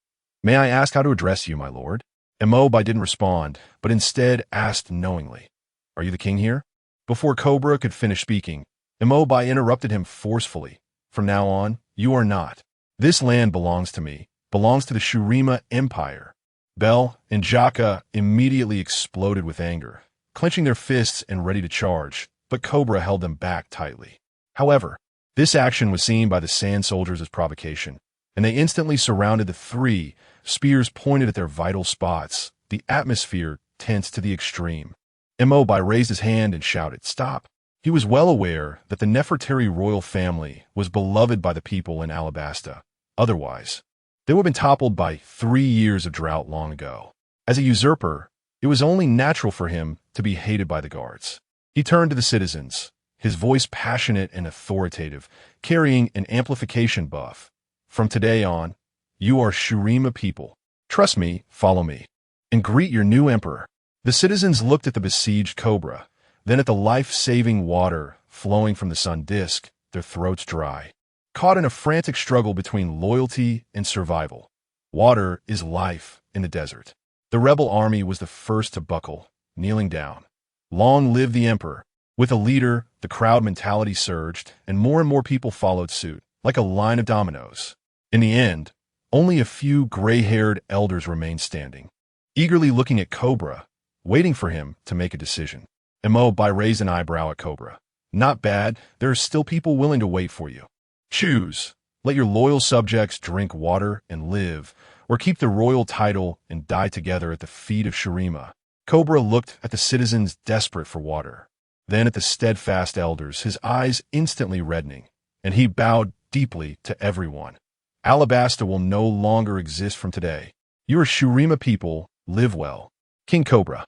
"May I ask how to address you, my lord?" Bai didn't respond, but instead asked knowingly, "Are you the king here?" Before Cobra could finish speaking, Bai interrupted him forcefully. From now on, you are not. This land belongs to me, belongs to the Shurima Empire. Bell and Jaka immediately exploded with anger, clenching their fists and ready to charge, but Cobra held them back tightly. However, this action was seen by the Sand Soldiers as provocation, and they instantly surrounded the three, spears pointed at their vital spots. The atmosphere tensed to the extreme. Mo raised his hand and shouted, "Stop!" He was well aware that the Nefertari royal family was beloved by the people in Alabasta. Otherwise, they would have been toppled by 3 years of drought long ago. As a usurper, it was only natural for him to be hated by the guards. He turned to the citizens, his voice passionate and authoritative, carrying an amplification buff. "From today on, you are Shurima people. Trust me, follow me, and greet your new emperor." The citizens looked at the besieged Cobra, then at the life-saving water flowing from the sun disk, their throats dry, caught in a frantic struggle between loyalty and survival. Water is life in the desert. The rebel army was the first to buckle, kneeling down. Long live the emperor! With a leader, the crowd mentality surged, and more people followed suit, like a line of dominoes. In the end, only a few gray-haired elders remained standing, eagerly looking at Cobra, waiting for him to make a decision. Mo raised an eyebrow at Cobra. "Not bad, there are still people willing to wait for you. Choose. Let your loyal subjects drink water and live, or keep the royal title and die together at the feet of Shurima." Cobra looked at the citizens desperate for water, then at the steadfast elders, his eyes instantly reddening, and he bowed deeply to everyone. "Alabasta will no longer exist from today. You are Shurima people, live well." King Cobra.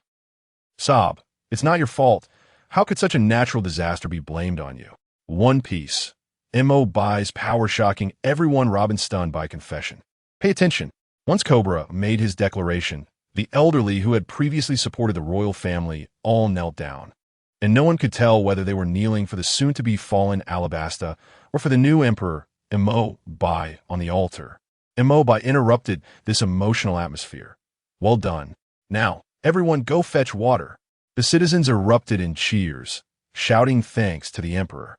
"Sob, it's not your fault. How could such a natural disaster be blamed on you?" One Piece. Mo's power shocking everyone. Robin stunned by confession. Pay attention. Once Cobra made his declaration, the elderly who had previously supported the royal family all knelt down, and no one could tell whether they were kneeling for the soon-to-be fallen Alabasta or for the new emperor, Mo on the altar. Mo interrupted this emotional atmosphere. "Well done. Now, everyone go fetch water." The citizens erupted in cheers, shouting thanks to the emperor,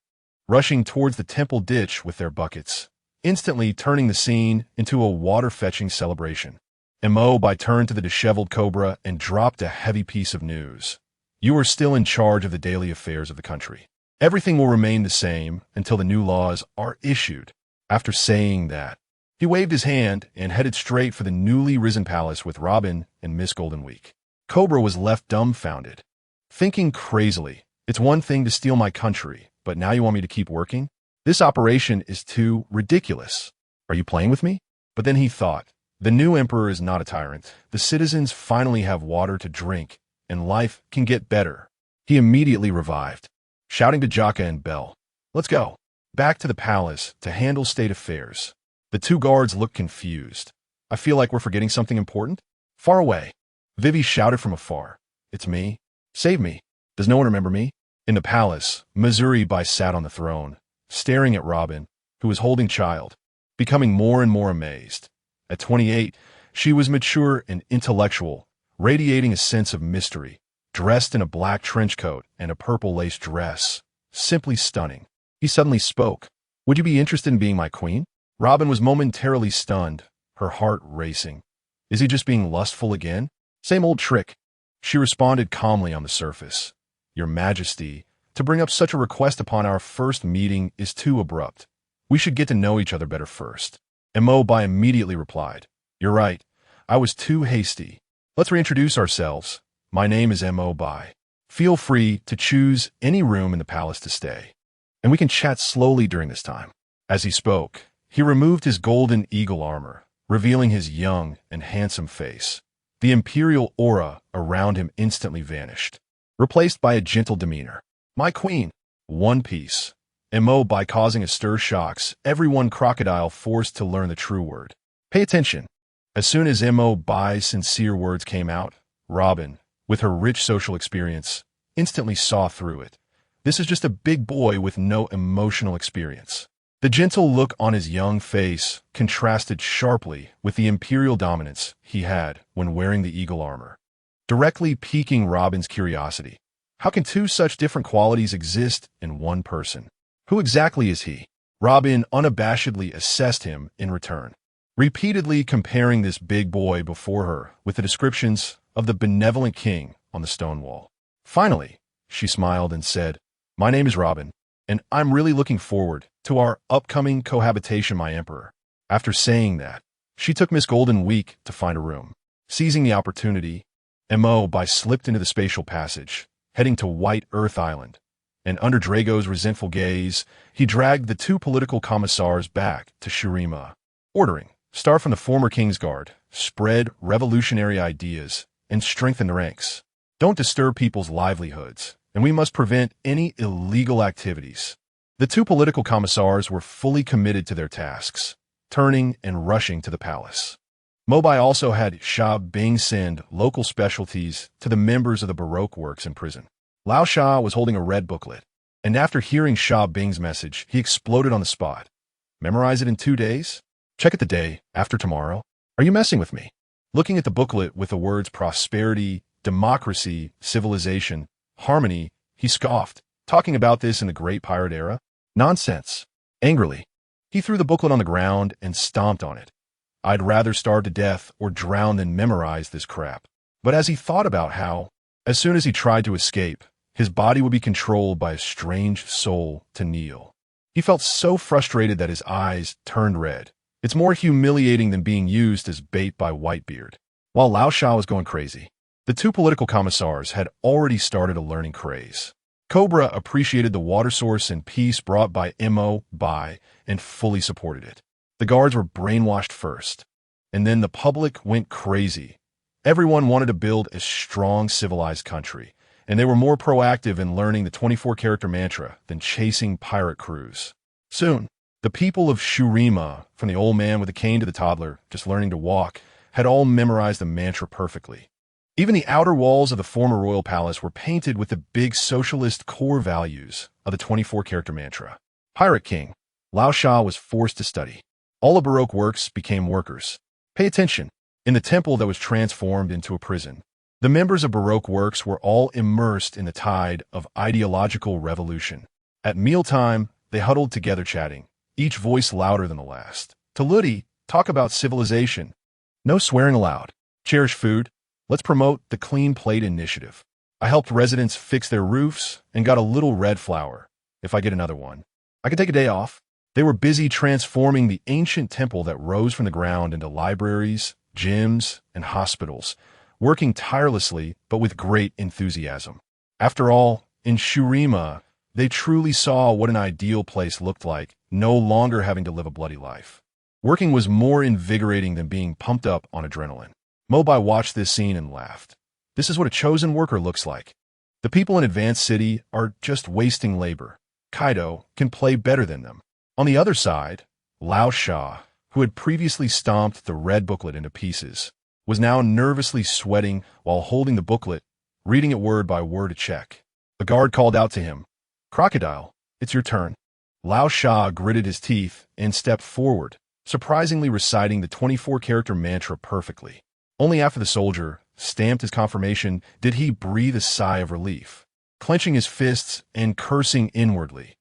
rushing towards the temple ditch with their buckets, instantly turning the scene into a water-fetching celebration. Mo turned to the disheveled Cobra and dropped a heavy piece of news. "You are still in charge of the daily affairs of the country. Everything will remain the same until the new laws are issued." After saying that, he waved his hand and headed straight for the newly risen palace with Robin and Miss Goldenweek. Cobra was left dumbfounded, thinking crazily, "It's one thing to steal my country, but now you want me to keep working? This operation is too ridiculous. Are you playing with me?" But then he thought, the new emperor is not a tyrant. The citizens finally have water to drink, and life can get better. He immediately revived, shouting to Jaka and Bell, "Let's go back to the palace to handle state affairs." The two guards looked confused. "I feel like we're forgetting something important." Far away, Vivi shouted from afar, "It's me. Save me. Does no one remember me?" In the palace, Missouri sat on the throne, staring at Robin, who was holding child, becoming more and more amazed. At 28, she was mature and intellectual, radiating a sense of mystery, dressed in a black trench coat and a purple lace dress. Simply stunning. He suddenly spoke. "Would you be interested in being my queen?" Robin was momentarily stunned, her heart racing. Is he just being lustful again? Same old trick. She responded calmly on the surface. "Your Majesty, to bring up such a request upon our first meeting is too abrupt. We should get to know each other better first." Mo immediately replied, "You're right. I was too hasty. Let's reintroduce ourselves. My name is Mo. Feel free to choose any room in the palace to stay, and we can chat slowly during this time." As he spoke, he removed his golden eagle armor, revealing his young and handsome face. The imperial aura around him instantly vanished, replaced by a gentle demeanor. "My queen." One Piece. Mo causing a stir shocks everyone. Crocodile forced to learn the true word. Pay attention. As soon as Mo's sincere words came out, Robin, with her rich social experience, instantly saw through it. This is just a big boy with no emotional experience. The gentle look on his young face contrasted sharply with the imperial dominance he had when wearing the eagle armor, directly piquing Robin's curiosity. How can two such different qualities exist in one person? Who exactly is he? Robin unabashedly assessed him in return, repeatedly comparing this big boy before her with the descriptions of the benevolent king on the stone wall. Finally, she smiled and said, "My name is Robin, and I'm really looking forward to our upcoming cohabitation, my emperor." After saying that, she took Miss Golden Week to find a room. Seizing the opportunity, Mo slipped into the spatial passage, heading to White Earth Island, and under Drago's resentful gaze, he dragged the two political commissars back to Shurima, ordering, "Start from the former King's Guard, spread revolutionary ideas, and strengthen the ranks. Don't disturb people's livelihoods, and we must prevent any illegal activities." The two political commissars were fully committed to their tasks, turning and rushing to the palace. Mobai also had Shah Bing send local specialties to the members of the Baroque works in prison. Lao Shah was holding a red booklet, and after hearing Shah Bing's message, he exploded on the spot. "Memorize it in 2 days? Check it the day after tomorrow? Are you messing with me?" Looking at the booklet with the words prosperity, democracy, civilization, harmony, he scoffed, "Talking about this in the Great Pirate Era? Nonsense." Angrily, he threw the booklet on the ground and stomped on it. "I'd rather starve to death or drown than memorize this crap." But as he thought about how, as soon as he tried to escape, his body would be controlled by a strange soul to kneel, he felt so frustrated that his eyes turned red. It's more humiliating than being used as bait by Whitebeard. While Lao Sha was going crazy, the two political commissars had already started a learning craze. Cobra appreciated the water source and peace brought by Mo Bai and fully supported it. The guards were brainwashed first, and then the public went crazy. Everyone wanted to build a strong, civilized country, and they were more proactive in learning the 24-character mantra than chasing pirate crews. Soon, the people of Shurima, from the old man with a cane to the toddler just learning to walk, had all memorized the mantra perfectly. Even the outer walls of the former royal palace were painted with the big socialist core values of the 24-character mantra. Pirate King, Lao Sha was forced to study. All the Baroque works became workers. Pay attention. In the temple that was transformed into a prison, the members of Baroque works were all immersed in the tide of ideological revolution. At mealtime, they huddled together chatting, each voice louder than the last. "Taludi, talk about civilization. No swearing allowed. Cherish food. Let's promote the Clean Plate Initiative. I helped residents fix their roofs and got a little red flower. If I get another one, I can take a day off." They were busy transforming the ancient temple that rose from the ground into libraries, gyms, and hospitals, working tirelessly but with great enthusiasm. After all, in Shurima, they truly saw what an ideal place looked like, no longer having to live a bloody life. Working was more invigorating than being pumped up on adrenaline. Mobai watched this scene and laughed. This is what a chosen worker looks like. The people in Advanced City are just wasting labor. Kaido can play better than them. On the other side, Lao Sha, who had previously stomped the red booklet into pieces, was now nervously sweating while holding the booklet, reading it word by word to check. A guard called out to him, "Crocodile, it's your turn." Lao Sha gritted his teeth and stepped forward, surprisingly reciting the 24-character mantra perfectly. Only after the soldier stamped his confirmation did he breathe a sigh of relief, clenching his fists and cursing inwardly.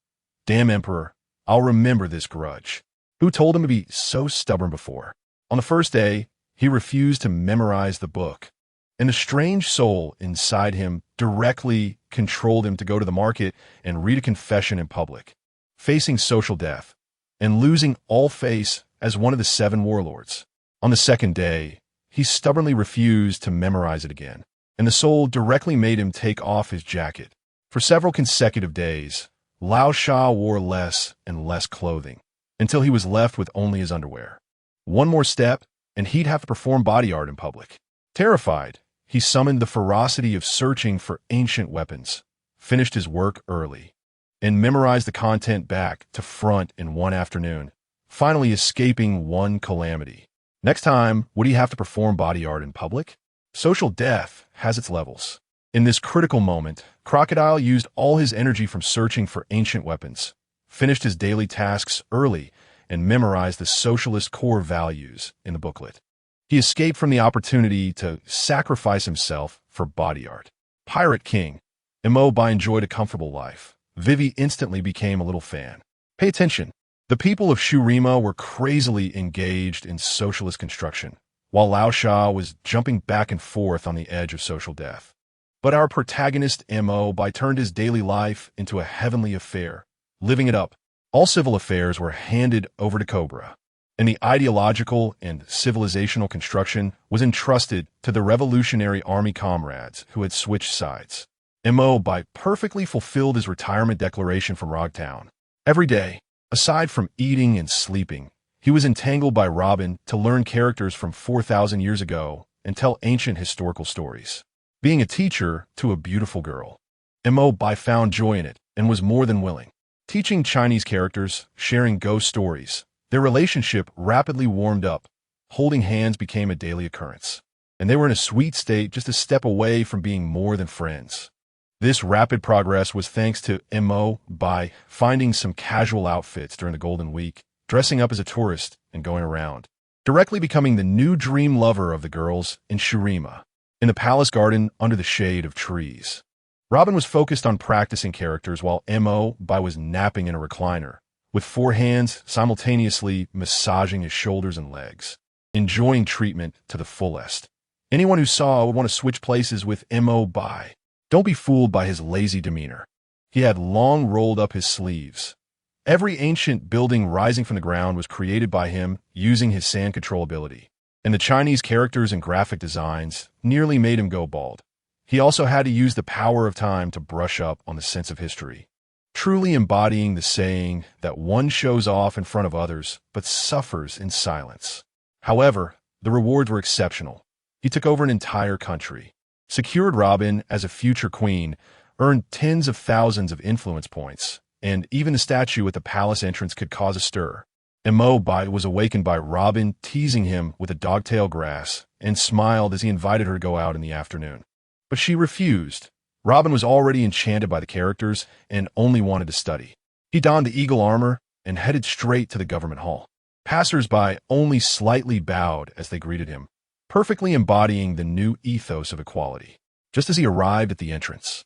"Damn Emperor, I'll remember this grudge." Who told him to be so stubborn before? On the first day, he refused to memorize the book, and the strange soul inside him directly controlled him to go to the market and read a confession in public, facing social death and losing all face as one of the 7 warlords. On the second day, he stubbornly refused to memorize it again, and the soul directly made him take off his jacket. For several consecutive days, Lao Sha wore less and less clothing, until he was left with only his underwear. One more step, and he'd have to perform body art in public. Terrified, he summoned the ferocity of searching for ancient weapons, finished his work early, and memorized the content back to front in one afternoon, finally escaping one calamity. Next time, would he have to perform body art in public? Social death has its levels. In this critical moment, Crocodile used all his energy from searching for ancient weapons, finished his daily tasks early, and memorized the socialist core values in the booklet. He escaped from the opportunity to sacrifice himself for body art. Pirate King. Mo Bai enjoyed a comfortable life. Vivi instantly became a little fan. Pay attention. The people of Shurima were crazily engaged in socialist construction, while Lao Sha was jumping back and forth on the edge of social death. But our protagonist Mo turned his daily life into a heavenly affair, living it up. All civil affairs were handed over to Cobra, and the ideological and civilizational construction was entrusted to the Revolutionary Army comrades who had switched sides. Mo perfectly fulfilled his retirement declaration from Rogtown. Every day, aside from eating and sleeping, he was entangled by Robin to learn characters from 4,000 years ago and tell ancient historical stories. Being a teacher to a beautiful girl, Mo found joy in it and was more than willing. Teaching Chinese characters, sharing ghost stories, their relationship rapidly warmed up. Holding hands became a daily occurrence, and they were in a sweet state just a step away from being more than friends. This rapid progress was thanks to Mo finding some casual outfits during the Golden Week, dressing up as a tourist, and going around, directly becoming the new dream lover of the girls in Shurima, in the palace garden under the shade of trees. Robin was focused on practicing characters while Mo was napping in a recliner, with 4 hands simultaneously massaging his shoulders and legs, enjoying treatment to the fullest. Anyone who saw would want to switch places with Mo. Don't be fooled by his lazy demeanor. He had long rolled up his sleeves. Every ancient building rising from the ground was created by him using his sand control ability, and the Chinese characters and graphic designs nearly made him go bald. He also had to use the power of time to brush up on the sense of history, truly embodying the saying that one shows off in front of others but suffers in silence. However, the rewards were exceptional. He took over an entire country, secured Robin as a future queen, earned tens of thousands of influence points, and even the statue at the palace entrance could cause a stir. Mo was awakened by Robin teasing him with a dogtail grass and smiled as he invited her to go out in the afternoon. But she refused. Robin was already enchanted by the characters and only wanted to study. He donned the eagle armor and headed straight to the government hall. Passers-by only slightly bowed as they greeted him, perfectly embodying the new ethos of equality. Just as he arrived at the entrance,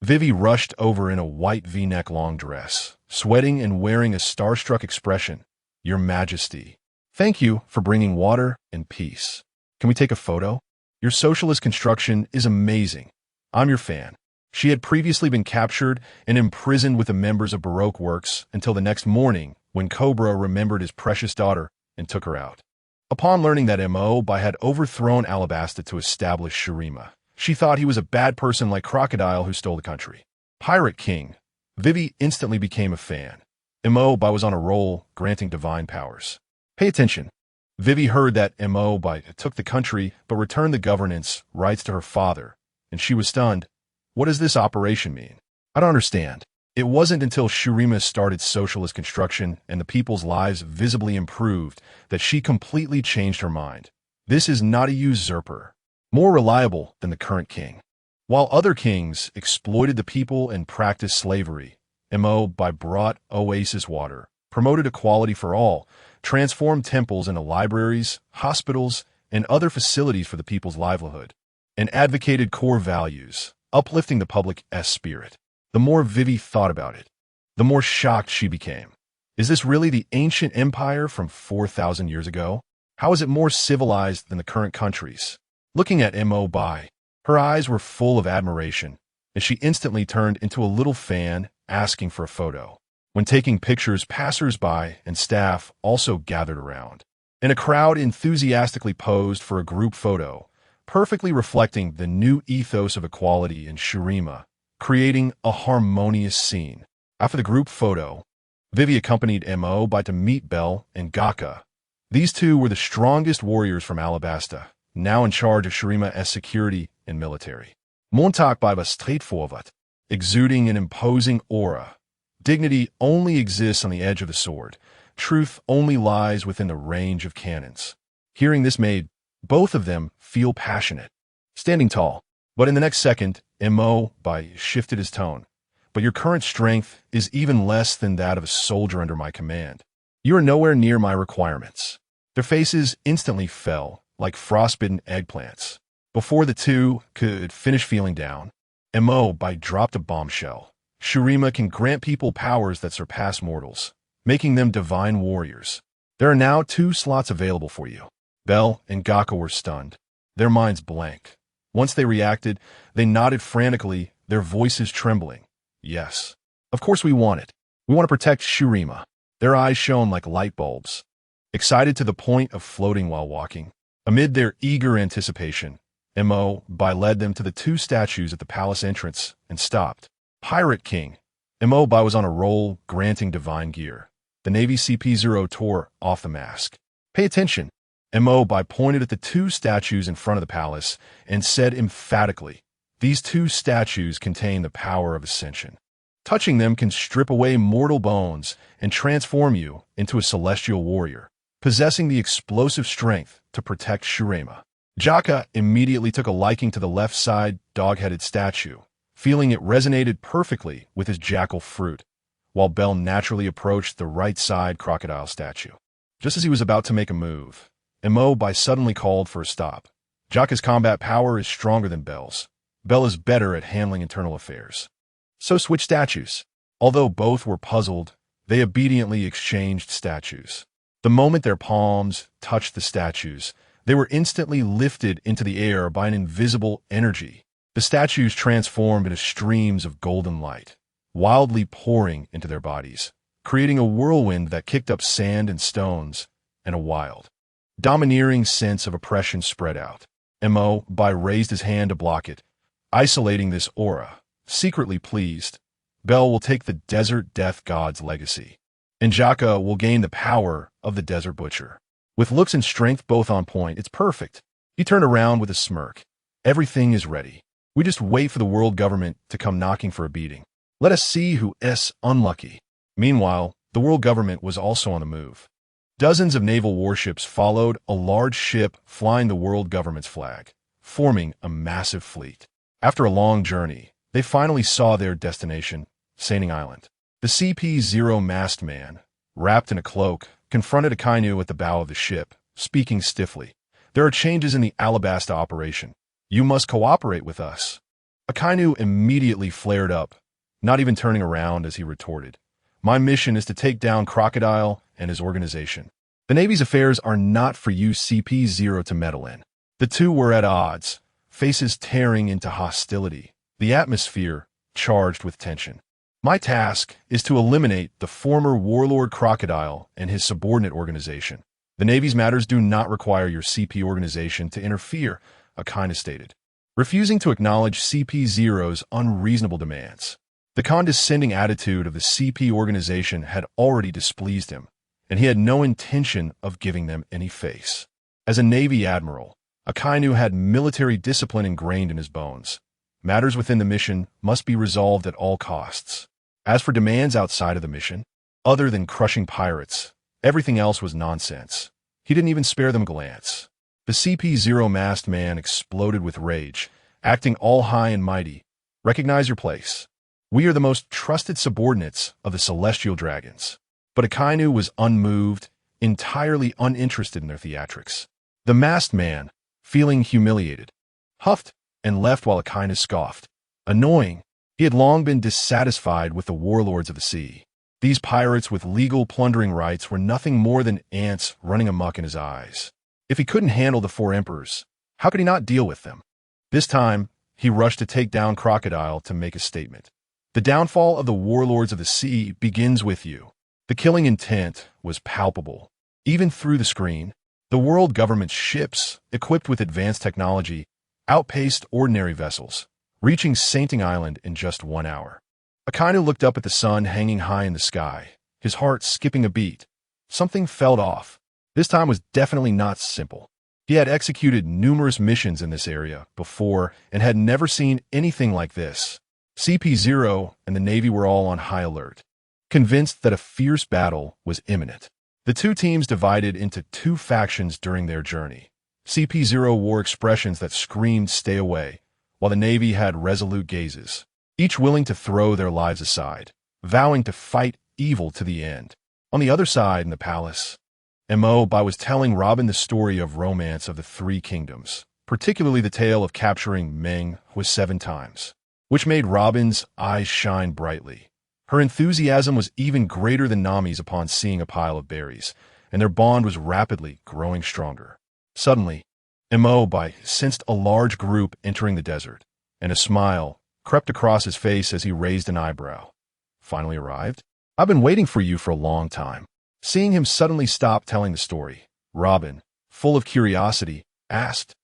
Vivi rushed over in a white V-neck long dress, sweating and wearing a starstruck expression. "Your Majesty, thank you for bringing water and peace. Can we take a photo? Your socialist construction is amazing. I'm your fan." She had previously been captured and imprisoned with the members of Baroque Works until the next morning when Cobra remembered his precious daughter and took her out. Upon learning that Mo had overthrown Alabasta to establish Shurima, she thought he was a bad person like Crocodile who stole the country. Pirate King, Vivi instantly became a fan. Mo was on a roll, granting divine powers. Pay attention. Vivi heard that Mo took the country but returned the governance rights to her father, and she was stunned. What does this operation mean? I don't understand. It wasn't until Shurima started socialist construction and the people's lives visibly improved that she completely changed her mind. This is not a usurper, more reliable than the current king. While other kings exploited the people and practiced slavery, Mo brought oasis water, promoted equality for all, transformed temples into libraries, hospitals, and other facilities for the people's livelihood, and advocated core values, uplifting the public's spirit. The more Vivi thought about it, the more shocked she became. Is this really the ancient empire from 4,000 years ago? How is it more civilized than the current countries? Looking at Mo her eyes were full of admiration, and she instantly turned into a little fan asking for a photo. When taking pictures, passers-by and staff also gathered around, and a crowd enthusiastically posed for a group photo, perfectly reflecting the new ethos of equality in Shurima, creating a harmonious scene. After the group photo, Vivi accompanied Mo to meet Belle and Gaka. These two were the strongest warriors from Alabasta, now in charge of Shurima's security and military. Montak was straightforward, exuding an imposing aura. Dignity only exists on the edge of the sword. Truth only lies within the range of cannons. Hearing this made both of them feel passionate, standing tall. But in the next second, Mo shifted his tone. But your current strength is even less than that of a soldier under my command. You are nowhere near my requirements. Their faces instantly fell, like frostbitten eggplants. Before the two could finish feeling down, Mo dropped a bombshell. Shurima can grant people powers that surpass mortals. making them divine warriors. There are now 2 slots available for you. Bell and Gakka were stunned, their minds blank. Once they reacted, they nodded frantically, their voices trembling. Yes. Of course we want it. We want to protect Shurima. Their eyes shone like light bulbs, excited to the point of floating while walking. Amid their eager anticipation, Mo.Bai led them to the 2 statues at the palace entrance and stopped. Pirate King. Mo.Bai was on a roll, granting divine gear. The Navy CP0 tore off the mask. Pay attention. Mo.Bai pointed at the 2 statues in front of the palace and said emphatically, these 2 statues contain the power of ascension. Touching them can strip away mortal bones and transform you into a celestial warrior, possessing the explosive strength to protect Shurima. Gakka immediately took a liking to the left side dog-headed statue, feeling it resonated perfectly with his jackal fruit, while Bell naturally approached the right side crocodile statue. Just as he was about to make a move, Mo.Bai suddenly called for a stop. Gakka's combat power is stronger than Bell's. Bell is better at handling internal affairs. So switch statues. Although both were puzzled, they obediently exchanged statues. The moment their palms touched the statues, they were instantly lifted into the air by an invisible energy. The statues transformed into streams of golden light, wildly pouring into their bodies, creating a whirlwind that kicked up sand and stones, and a wild, domineering sense of oppression spread out. Mo.Bai raised his hand to block it, isolating this aura. Secretly pleased, Bell will take the Desert Death God's legacy, and Gakka will gain the power of the Desert Butcher. With looks and strength both on point, it's perfect. He turned around with a smirk. Everything is ready. We just wait for the world government to come knocking for a beating. Let us see who is unlucky. Meanwhile, the world government was also on the move. Dozens of naval warships followed a large ship flying the world government's flag, forming a massive fleet. After a long journey, they finally saw their destination, Saining Island. The CP0 masked man, wrapped in a cloak, confronted Akainu at the bow of the ship, speaking stiffly. There are changes in the Alabasta operation. You must cooperate with us. Akainu immediately flared up, not even turning around as he retorted. My mission is to take down Crocodile and his organization. The Navy's affairs are not for you CP0 to meddle in. The 2 were at odds, faces tearing into hostility, the atmosphere charged with tension. My task is to eliminate the former warlord Crocodile and his subordinate organization. The Navy's matters do not require your CP organization to interfere, Akainu stated, refusing to acknowledge CP0's unreasonable demands. The condescending attitude of the CP organization had already displeased him, and he had no intention of giving them any face. As a Navy admiral, Akainu had military discipline ingrained in his bones. Matters within the mission must be resolved at all costs. As for demands outside of the mission, other than crushing pirates, everything else was nonsense. He didn't even spare them a glance. The CP0 masked man exploded with rage, acting all high and mighty. Recognize your place. We are the most trusted subordinates of the celestial dragons. But Akainu was unmoved, entirely uninterested in their theatrics. The masked man, feeling humiliated, huffed and left while Akainu scoffed. Annoying, he had long been dissatisfied with the warlords of the sea. These pirates with legal plundering rights were nothing more than ants running amok in his eyes. If he couldn't handle the 4 emperors, how could he not deal with them? This time, he rushed to take down Crocodile to make a statement. The downfall of the warlords of the sea begins with you. The killing intent was palpable. Even through the screen, the world government's ships, equipped with advanced technology, outpaced ordinary vessels, reaching Saining Island in just 1 hour. Akainu looked up at the sun hanging high in the sky, his heart skipping a beat. Something felt off. This time was definitely not simple. He had executed numerous missions in this area before and had never seen anything like this. CP0 and the Navy were all on high alert, convinced that a fierce battle was imminent. The 2 teams divided into 2 factions during their journey. CP0 wore expressions that screamed stay away, while the Navy had resolute gazes, each willing to throw their lives aside, vowing to fight evil to the end. On the other side in the palace, Mo.Bai was telling Robin the story of romance of the 3 kingdoms, particularly the tale of capturing Meng with 7 times, which made Robin's eyes shine brightly. Her enthusiasm was even greater than Nami's upon seeing a pile of berries, and their bond was rapidly growing stronger. Suddenly, Bai sensed a large group entering the desert, and a smile crept across his face as he raised an eyebrow. Finally arrived? I've been waiting for you for a long time. Seeing him suddenly stop telling the story, Robin, full of curiosity, asked,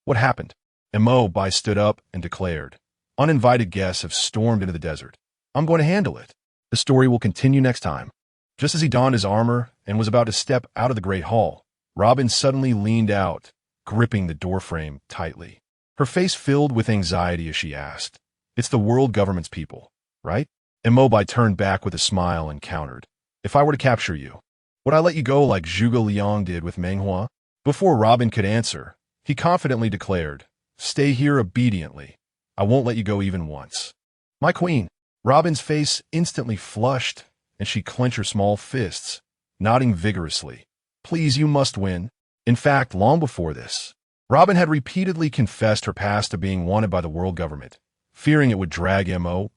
"What happened?" Bai stood up and declared, "Uninvited guests have stormed into the desert. I'm going to handle it. The story will continue next time." Just as he donned his armor and was about to step out of the great hall, Robin suddenly leaned out, gripping the doorframe tightly. Her face filled with anxiety as she asked, "It's the world government's people, right?" Bai turned back with a smile and countered, "If I were to capture you, would I let you go like Zhuge Liang did with Menghua?" Before Robin could answer, he confidently declared, "Stay here obediently. I won't let you go even once." "My queen." Robin's face instantly flushed, and she clenched her small fists, nodding vigorously. "Please, you must win." In fact, long before this, Robin had repeatedly confessed her past to being wanted by the world government, fearing it would drag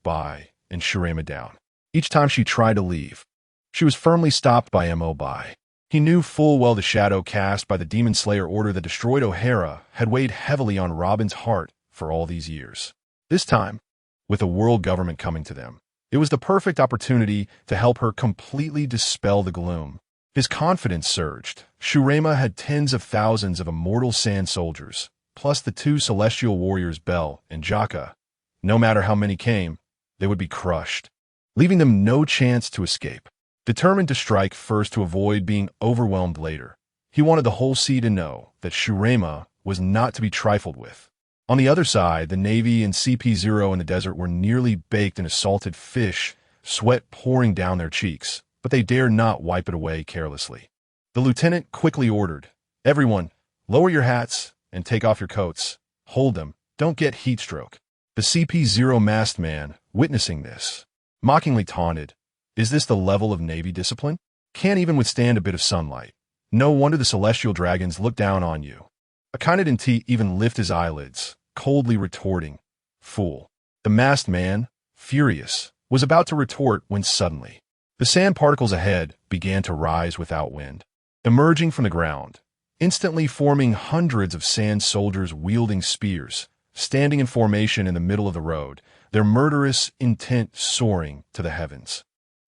Bai and Shurema down. Each time she tried to leave, she was firmly stopped by Bai. He knew full well the shadow cast by the Demon Slayer order that destroyed O'Hara had weighed heavily on Robin's heart for all these years. This time, with the world government coming to them, it was the perfect opportunity to help her completely dispel the gloom. His confidence surged. Shurema had tens of thousands of immortal sand soldiers, plus the two celestial warriors Bel and Jaka. No matter how many came, they would be crushed, leaving them no chance to escape. Determined to strike first to avoid being overwhelmed later, he wanted the whole sea to know that Shurema was not to be trifled with. On the other side, the Navy and CP0 in the desert were nearly baked in a salted fish, sweat pouring down their cheeks, but they dared not wipe it away carelessly. The lieutenant quickly ordered, "Everyone, lower your hats and take off your coats. Hold them, don't get heat stroke." The CP0 masked man, witnessing this, mockingly taunted, "Is this the level of Navy discipline? Can't even withstand a bit of sunlight. No wonder the celestial dragons look down on you." Akainu didn't even lift his eyelids, coldly retorting, "Fool." The masked man, furious, was about to retort when suddenly, the sand particles ahead began to rise without wind, emerging from the ground, instantly forming hundreds of sand soldiers wielding spears, standing in formation in the middle of the road, their murderous intent soaring to the heavens,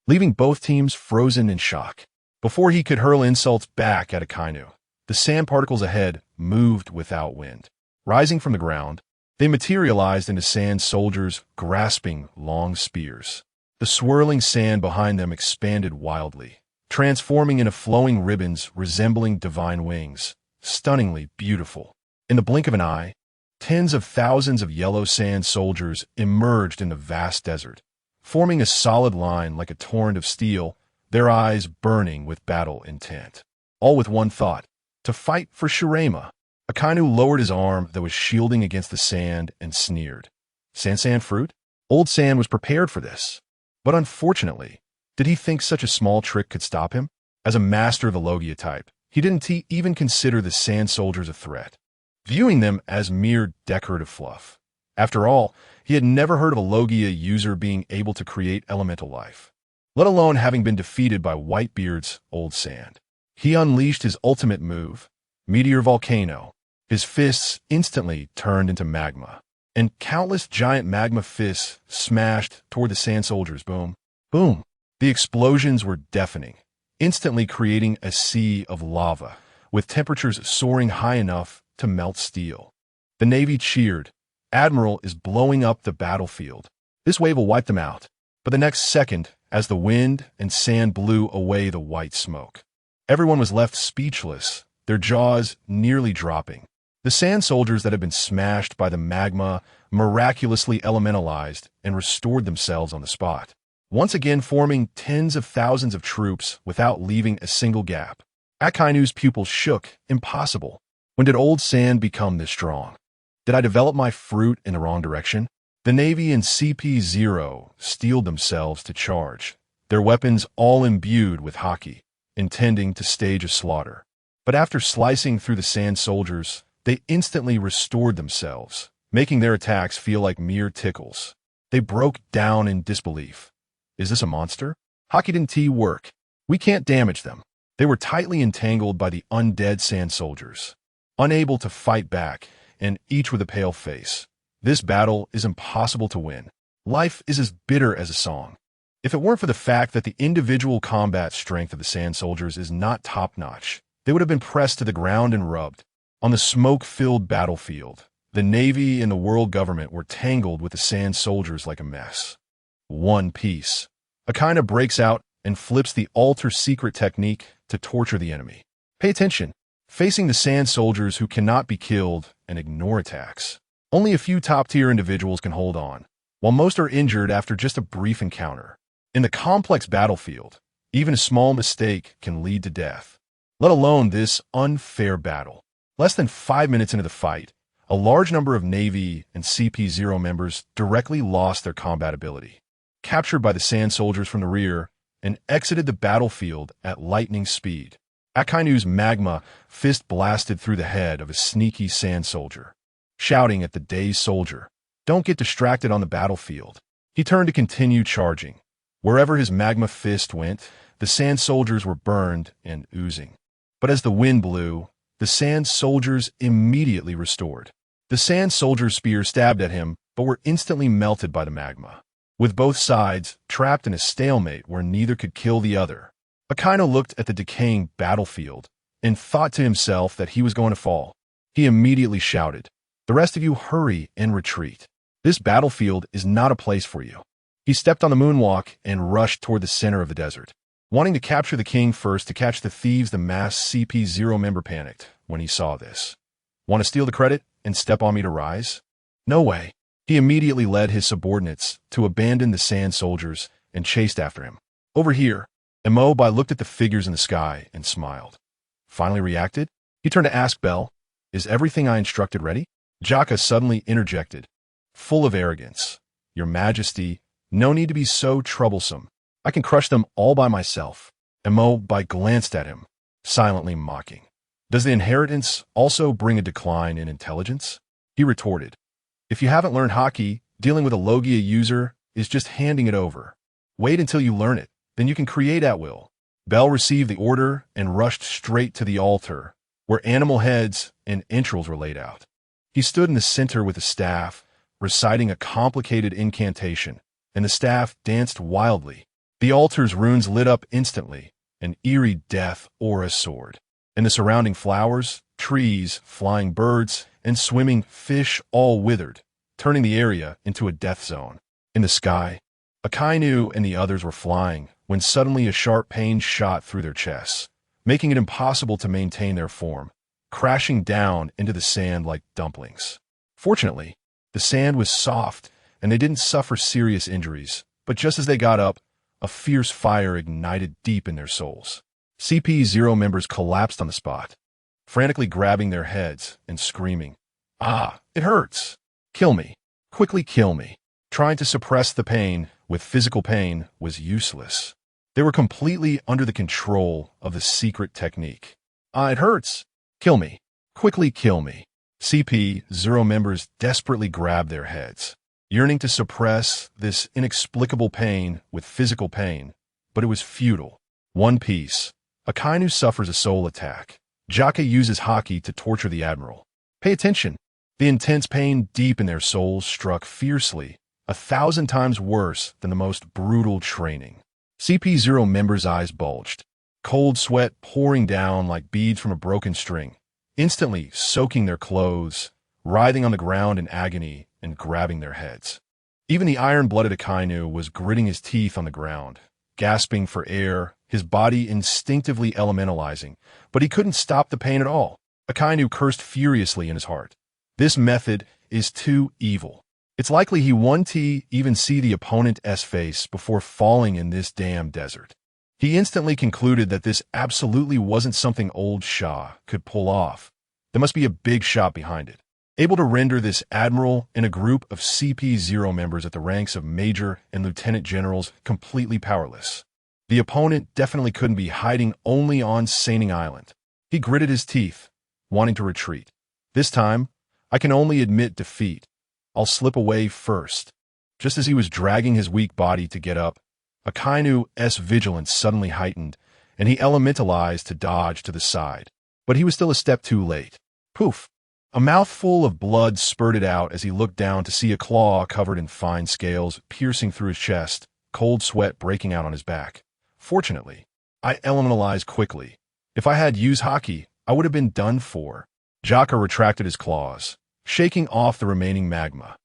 leaving both teams frozen in shock. Before he could hurl insults back at Akainu, the sand particles ahead moved without wind. Rising from the ground, they materialized into sand soldiers grasping long spears. The swirling sand behind them expanded wildly, transforming into flowing ribbons resembling divine wings, stunningly beautiful. In the blink of an eye, tens of thousands of yellow sand soldiers emerged in the vast desert, forming a solid line like a torrent of steel, their eyes burning with battle intent. All with one thought: to fight for Shurema. Akainu lowered his arm that was shielding against the sand and sneered. Sand fruit? Old Sand was prepared for this. But unfortunately, did he think such a small trick could stop him? As a master of the Logia type, he didn't even consider the sand soldiers a threat, viewing them as mere decorative fluff. After all, he had never heard of a Logia user being able to create elemental life, let alone having been defeated by Whitebeard's Old Sand. He unleashed his ultimate move, Meteor Volcano. His fists instantly turned into magma, and countless giant magma fists smashed toward the sand soldiers. Boom, boom. The explosions were deafening, instantly creating a sea of lava, with temperatures soaring high enough to melt steel. The Navy cheered. "Admiral is blowing up the battlefield. This wave will wipe them out." But the next second, as the wind and sand blew away the white smoke, everyone was left speechless, their jaws nearly dropping. The sand soldiers that had been smashed by the magma miraculously elementalized and restored themselves on the spot, once again forming tens of thousands of troops without leaving a single gap. Akainu's pupils shook. Impossible. When did Old Sand become this strong? Did I develop my fruit in the wrong direction? The Navy and CP0 steeled themselves to charge, their weapons all imbued with haki, intending to stage a slaughter. But after slicing through the sand soldiers, they instantly restored themselves, making their attacks feel like mere tickles. They broke down in disbelief. Is this a monster? Haki didn't work. We can't damage them. They were tightly entangled by the undead sand soldiers, unable to fight back, and each with a pale face. This battle is impossible to win. Life is as bitter as a song. If it weren't for the fact that the individual combat strength of the sand soldiers is not top-notch, they would have been pressed to the ground and rubbed. On the smoke-filled battlefield, the Navy and the world government were tangled with the sand soldiers like a mess. One Piece. Akainu breaks out and flips the alter secret technique to torture the enemy. Pay attention. Facing the sand soldiers who cannot be killed and ignore attacks. Only a few top-tier individuals can hold on, while most are injured after just a brief encounter. In the complex battlefield, even a small mistake can lead to death, let alone this unfair battle. Less than 5 minutes into the fight, a large number of Navy and CP0 members directly lost their combat ability, captured by the sand soldiers from the rear, and exited the battlefield at lightning speed. Akainu's magma fist blasted through the head of a sneaky sand soldier, shouting at the dazed soldier, "Don't get distracted on the battlefield." He turned to continue charging. Wherever his magma fist went, the sand soldiers were burned and oozing. But as the wind blew, the sand soldiers immediately restored. The sand soldiers' spears stabbed at him, but were instantly melted by the magma, with both sides trapped in a stalemate where neither could kill the other. Akainu looked at the decaying battlefield and thought to himself that he was going to fall. He immediately shouted, "The rest of you hurry and retreat. This battlefield is not a place for you." He stepped on the moonwalk and rushed toward the center of the desert. Wanting to capture the king first to catch the thieves, the masked CP0 member panicked when he saw this. "Want to steal the credit and step on me to rise? No way." He immediately led his subordinates to abandon the sand soldiers and chased after him. Over here, Emobai looked at the figures in the sky and smiled. Finally reacted? He turned to ask Bell, "Is everything I instructed ready?" Jaka suddenly interjected, full of arrogance, "Your Majesty, no need to be so troublesome. I can crush them all by myself." Emobai glanced at him, silently mocking. "Does the inheritance also bring a decline in intelligence?" He retorted, "If you haven't learned Haki, dealing with a Logia user is just handing it over. Wait until you learn it, then you can create at will." Bell received the order and rushed straight to the altar, where animal heads and entrails were laid out. He stood in the center with a staff, reciting a complicated incantation, and the staff danced wildly. The altar's runes lit up instantly, an eerie death aura soared, and the surrounding flowers, trees, flying birds, and swimming fish all withered, turning the area into a death zone. In the sky, Akainu and the others were flying when suddenly a sharp pain shot through their chests, making it impossible to maintain their form, crashing down into the sand like dumplings. Fortunately, the sand was soft and they didn't suffer serious injuries, but just as they got up, a fierce fire ignited deep in their souls. CP0 members collapsed on the spot, frantically grabbing their heads and screaming, "Ah, it hurts! Kill me! Quickly kill me!" Trying to suppress the pain with physical pain was useless. They were completely under the control of the secret technique. "Ah, it hurts! Kill me! Quickly kill me!" CP0 members desperately grabbed their heads, yearning to suppress this inexplicable pain with physical pain, but it was futile. One Piece. Akainu suffers a soul attack. Jaka uses Haki to torture the Admiral. Pay attention. The intense pain deep in their souls struck fiercely, 1,000 times worse than the most brutal training. CP0 members' eyes bulged, cold sweat pouring down like beads from a broken string, instantly soaking their clothes, writhing on the ground in agony and grabbing their heads. Even the iron-blooded Akainu was gritting his teeth on the ground, gasping for air, his body instinctively elementalizing, but he couldn't stop the pain at all. Akainu cursed furiously in his heart. This method is too evil. It's likely he won't even see the opponent's face before falling in this damn desert. He instantly concluded that this absolutely wasn't something old Shah could pull off. There must be a big shot behind it, able to render this admiral and a group of CP0 members at the ranks of major and lieutenant generals completely powerless. The opponent definitely couldn't be hiding only on Saining Island. He gritted his teeth, wanting to retreat. This time, I can only admit defeat. I'll slip away first. Just as he was dragging his weak body to get up, Akainu's vigilance suddenly heightened, and he elementalized to dodge to the side. But he was still a step too late. Poof! A mouthful of blood spurted out as he looked down to see a claw covered in fine scales piercing through his chest, cold sweat breaking out on his back. Fortunately, I elementalized quickly. If I had used Haki, I would have been done for. Jaka retracted his claws, shaking off the remaining magma.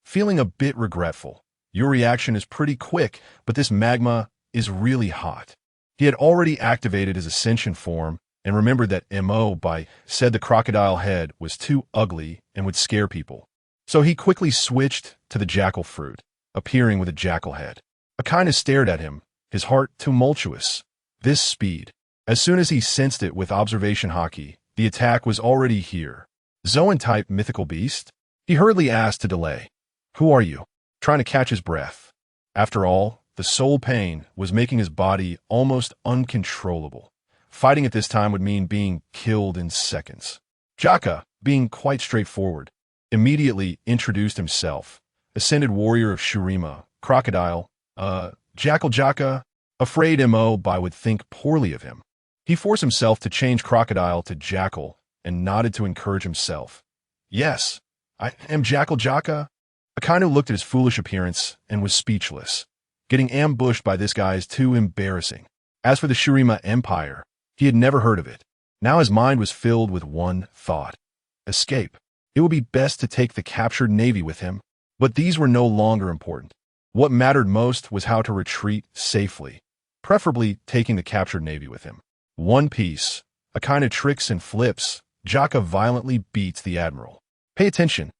Feeling a bit regretful. Your reaction is pretty quick, but this magma is really hot. He had already activated his ascension form and remembered that BaiGets said the crocodile head was too ugly and would scare people. So he quickly switched to the jackal fruit, appearing with a jackal head. Akainu stared at him, his heart tumultuous. This speed. As soon as he sensed it with observation Haki, the attack was already here. Zoan-type mythical beast? He hurriedly asked to delay. Who are you? Trying to catch his breath. After all, the soul pain was making his body almost uncontrollable. Fighting at this time would mean being killed in seconds. Jaka, being quite straightforward, immediately introduced himself. Ascended warrior of Shurima, Crocodile, Jackal Jaka, afraid BaiGets would think poorly of him. He forced himself to change Crocodile to Jackal and nodded to encourage himself. Yes, I am Jackal Jaka. Akainu looked at his foolish appearance and was speechless. Getting ambushed by this guy is too embarrassing. As for the Shurima Empire, he had never heard of it. Now his mind was filled with one thought. Escape. It would be best to take the captured navy with him. But these were no longer important. What mattered most was how to retreat safely, preferably taking the captured navy with him. One piece, a kind of tricks and flips, Jaka violently beats the admiral. Pay attention.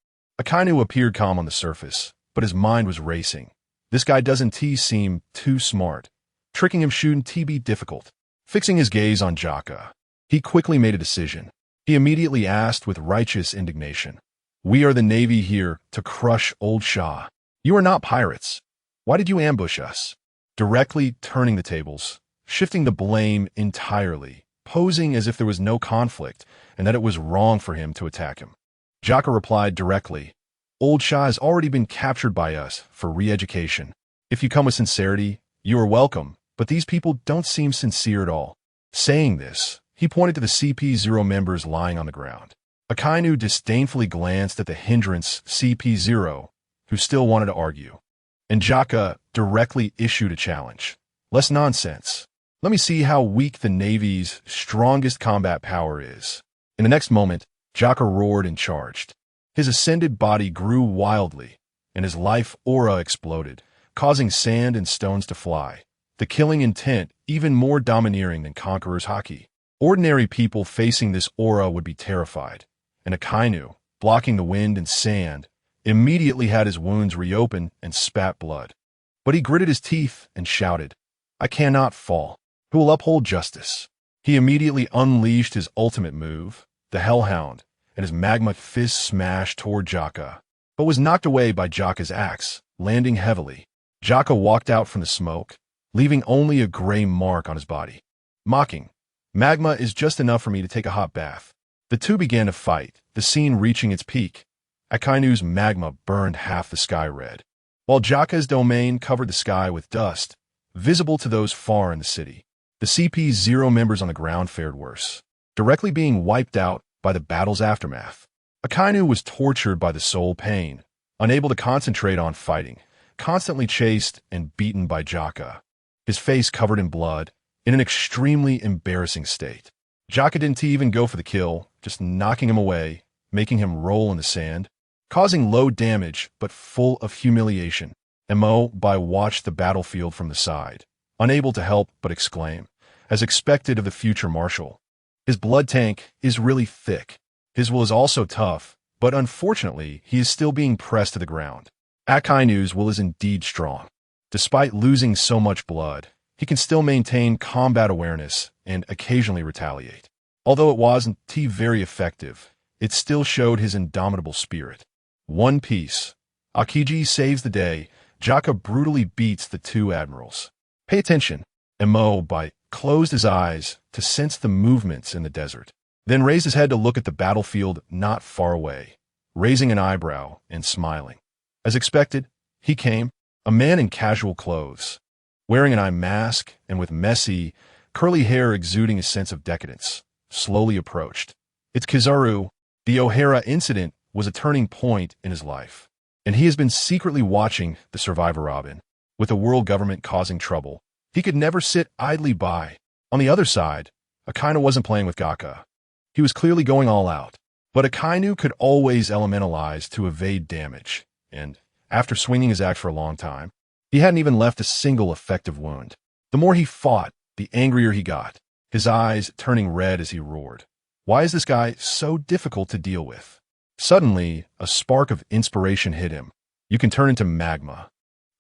Akainu appeared calm on the surface, but his mind was racing. This guy doesn't seem too smart. Tricking him shouldn't be difficult. Fixing his gaze on Jaka, he quickly made a decision. He immediately asked with righteous indignation. We are the navy here to crush old Shah. You are not pirates. Why did you ambush us? Directly turning the tables, shifting the blame entirely, posing as if there was no conflict and that it was wrong for him to attack him. Jaka replied directly, Old Shah has already been captured by us for re-education. If you come with sincerity, you are welcome, but these people don't seem sincere at all. Saying this, he pointed to the CP0 members lying on the ground. Akainu disdainfully glanced at the hindrance CP0, who still wanted to argue. And Jaka directly issued a challenge. Less nonsense. Let me see how weak the Navy's strongest combat power is. In the next moment, Jaka roared and charged. His ascended body grew wildly, and his life aura exploded, causing sand and stones to fly. The killing intent even more domineering than Conqueror's Haki. Ordinary people facing this aura would be terrified, and Akainu, blocking the wind and sand, immediately had his wounds reopen and spat blood. But he gritted his teeth and shouted, I cannot fall. Who will uphold justice? He immediately unleashed his ultimate move, the Hellhound, and his magma fist smashed toward Jaka, but was knocked away by Jaka's axe, landing heavily. Jaka walked out from the smoke, leaving only a gray mark on his body. Mocking, magma is just enough for me to take a hot bath. The two began to fight, the scene reaching its peak. Akainu's magma burned half the sky red, while Jaka's domain covered the sky with dust, visible to those far in the city. The CP0 members on the ground fared worse, directly being wiped out by the battle's aftermath. Akainu was tortured by the soul pain, unable to concentrate on fighting, constantly chased and beaten by Jaka, his face covered in blood, in an extremely embarrassing state. Jaka didn't even go for the kill, just knocking him away, making him roll in the sand, causing low damage but full of humiliation. BaiGets watched the battlefield from the side, unable to help but exclaim, as expected of the future marshal. His blood tank is really thick. His will is also tough, but unfortunately he is still being pressed to the ground. Akainu's will is indeed strong. Despite losing so much blood, he can still maintain combat awareness and occasionally retaliate. Although it wasn't very effective, it still showed his indomitable spirit. One piece. Akiji saves the day. Jaka brutally beats the two admirals. Pay attention. BaiGets closed his eyes to sense the movements in the desert, then raised his head to look at the battlefield not far away, raising an eyebrow and smiling. As expected, he came, a man in casual clothes. wearing an eye mask and with messy, curly hair exuding a sense of decadence, slowly approached. It's Kizaru. The O'Hara incident was a turning point in his life, and he has been secretly watching the Survivor Robin. With the world government causing trouble, he could never sit idly by. On the other side, Akainu wasn't playing with Gaka. He was clearly going all out. But Akainu could always elementalize to evade damage, and after swinging his axe for a long time, he hadn't even left a single effective wound. The more he fought, the angrier he got, his eyes turning red as he roared. Why is this guy so difficult to deal with? Suddenly, a spark of inspiration hit him. You can turn into magma.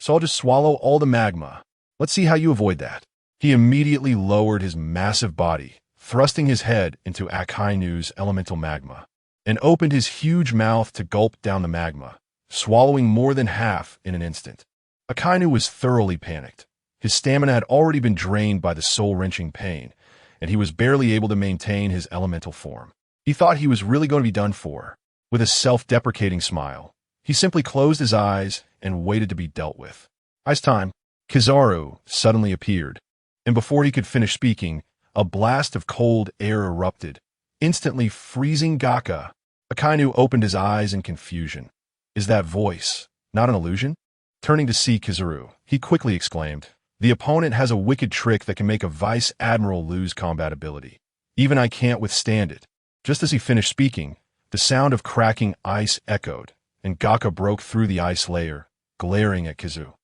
So I'll just swallow all the magma. Let's see how you avoid that. He immediately lowered his massive body, thrusting his head into Akainu's elemental magma, and opened his huge mouth to gulp down the magma, swallowing more than half in an instant. Akainu was thoroughly panicked. His stamina had already been drained by the soul-wrenching pain, and he was barely able to maintain his elemental form. He thought he was really going to be done for. With a self-deprecating smile, he simply closed his eyes and waited to be dealt with. Ice time. Kizaru suddenly appeared, and before he could finish speaking, a blast of cold air erupted, instantly freezing Gaka. Akainu opened his eyes in confusion. Is that voice not an illusion? Turning to see Kizaru, he quickly exclaimed, "The opponent has a wicked trick that can make a vice admiral lose combat ability. Even I can't withstand it." Just as he finished speaking, the sound of cracking ice echoed, and Gaka broke through the ice layer, glaring at Kizaru.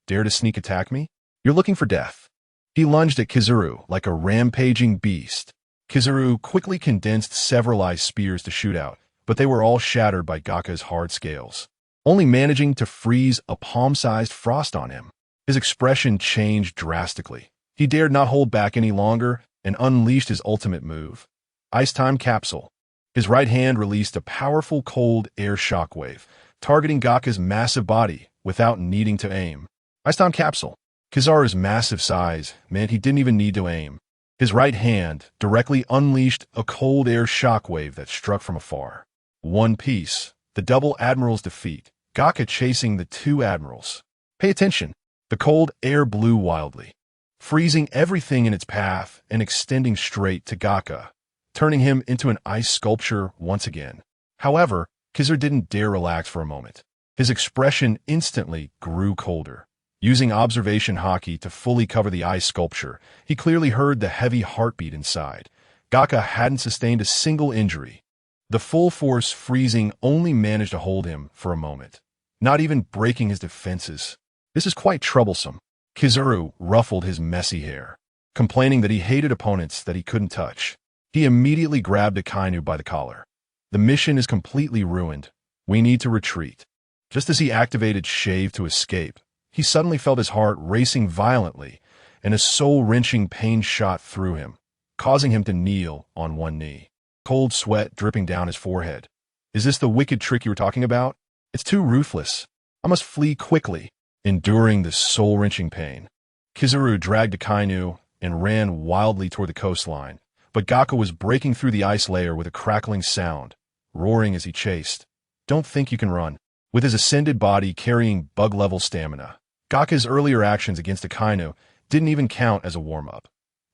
"Dare to sneak attack me? You're looking for death." He lunged at Kizaru like a rampaging beast. Kizaru quickly condensed several ice spears to shoot out, but they were all shattered by Gaka's hard scales, only managing to freeze a palm-sized frost on him. His expression changed drastically. He dared not hold back any longer and unleashed his ultimate move, Ice Time Capsule. His right hand released a powerful cold air shockwave, targeting Gaka's massive body without needing to aim. Ice Time Capsule. Kizaru's massive size meant he didn't even need to aim. His right hand directly unleashed a cold air shockwave that struck from afar. One Piece. The double admiral's defeat. Gaka chasing the two admirals. Pay attention. The cold air blew wildly, freezing everything in its path and extending straight to Gaka, turning him into an ice sculpture once again. However, Kizaru didn't dare relax for a moment. His expression instantly grew colder. Using observation haki to fully cover the ice sculpture, he clearly heard the heavy heartbeat inside. Gaka hadn't sustained a single injury. The full force freezing only managed to hold him for a moment, not even breaking his defenses. This is quite troublesome. Kizaru ruffled his messy hair, complaining that he hated opponents that he couldn't touch. He immediately grabbed Akainu by the collar. "The mission is completely ruined. We need to retreat." Just as he activated Shave to escape, he suddenly felt his heart racing violently, and a soul-wrenching pain shot through him, causing him to kneel on one knee, cold sweat dripping down his forehead. "Is this the wicked trick you were talking about? It's too ruthless. I must flee quickly." Enduring the soul-wrenching pain, Kizaru dragged Akainu and ran wildly toward the coastline, but Gaka was breaking through the ice layer with a crackling sound, roaring as he chased. "Don't think you can run." With his ascended body carrying bug-level stamina, Gaka's earlier actions against Akainu didn't even count as a warm-up.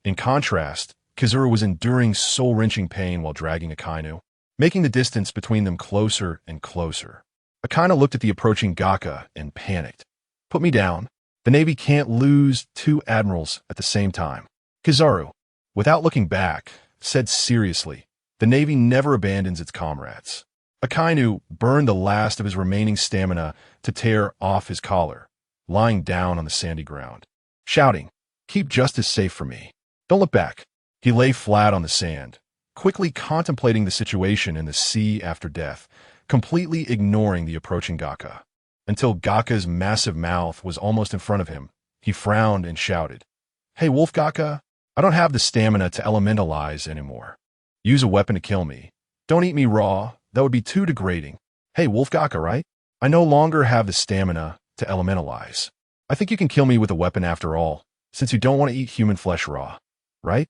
In contrast, Kizaru was enduring soul-wrenching pain while dragging Akainu, making the distance between them closer and closer. Akainu looked at the approaching Gaka and panicked. "Put me down. The Navy can't lose two admirals at the same time." Kizaru, without looking back, said seriously, "The Navy never abandons its comrades." Akainu burned the last of his remaining stamina to tear off his collar, lying down on the sandy ground, shouting, "Keep justice safe for me. Don't look back." He lay flat on the sand, quickly contemplating the situation in the sea after death, completely ignoring the approaching Gaka. Until Gaka's massive mouth was almost in front of him, he frowned and shouted, "Hey, Wolf Gaka, I don't have the stamina to elementalize anymore. Use a weapon to kill me. Don't eat me raw, that would be too degrading. Hey, Wolf Gaka, right? I no longer have the stamina to elementalize. I think you can kill me with a weapon after all, since you don't want to eat human flesh raw, right?"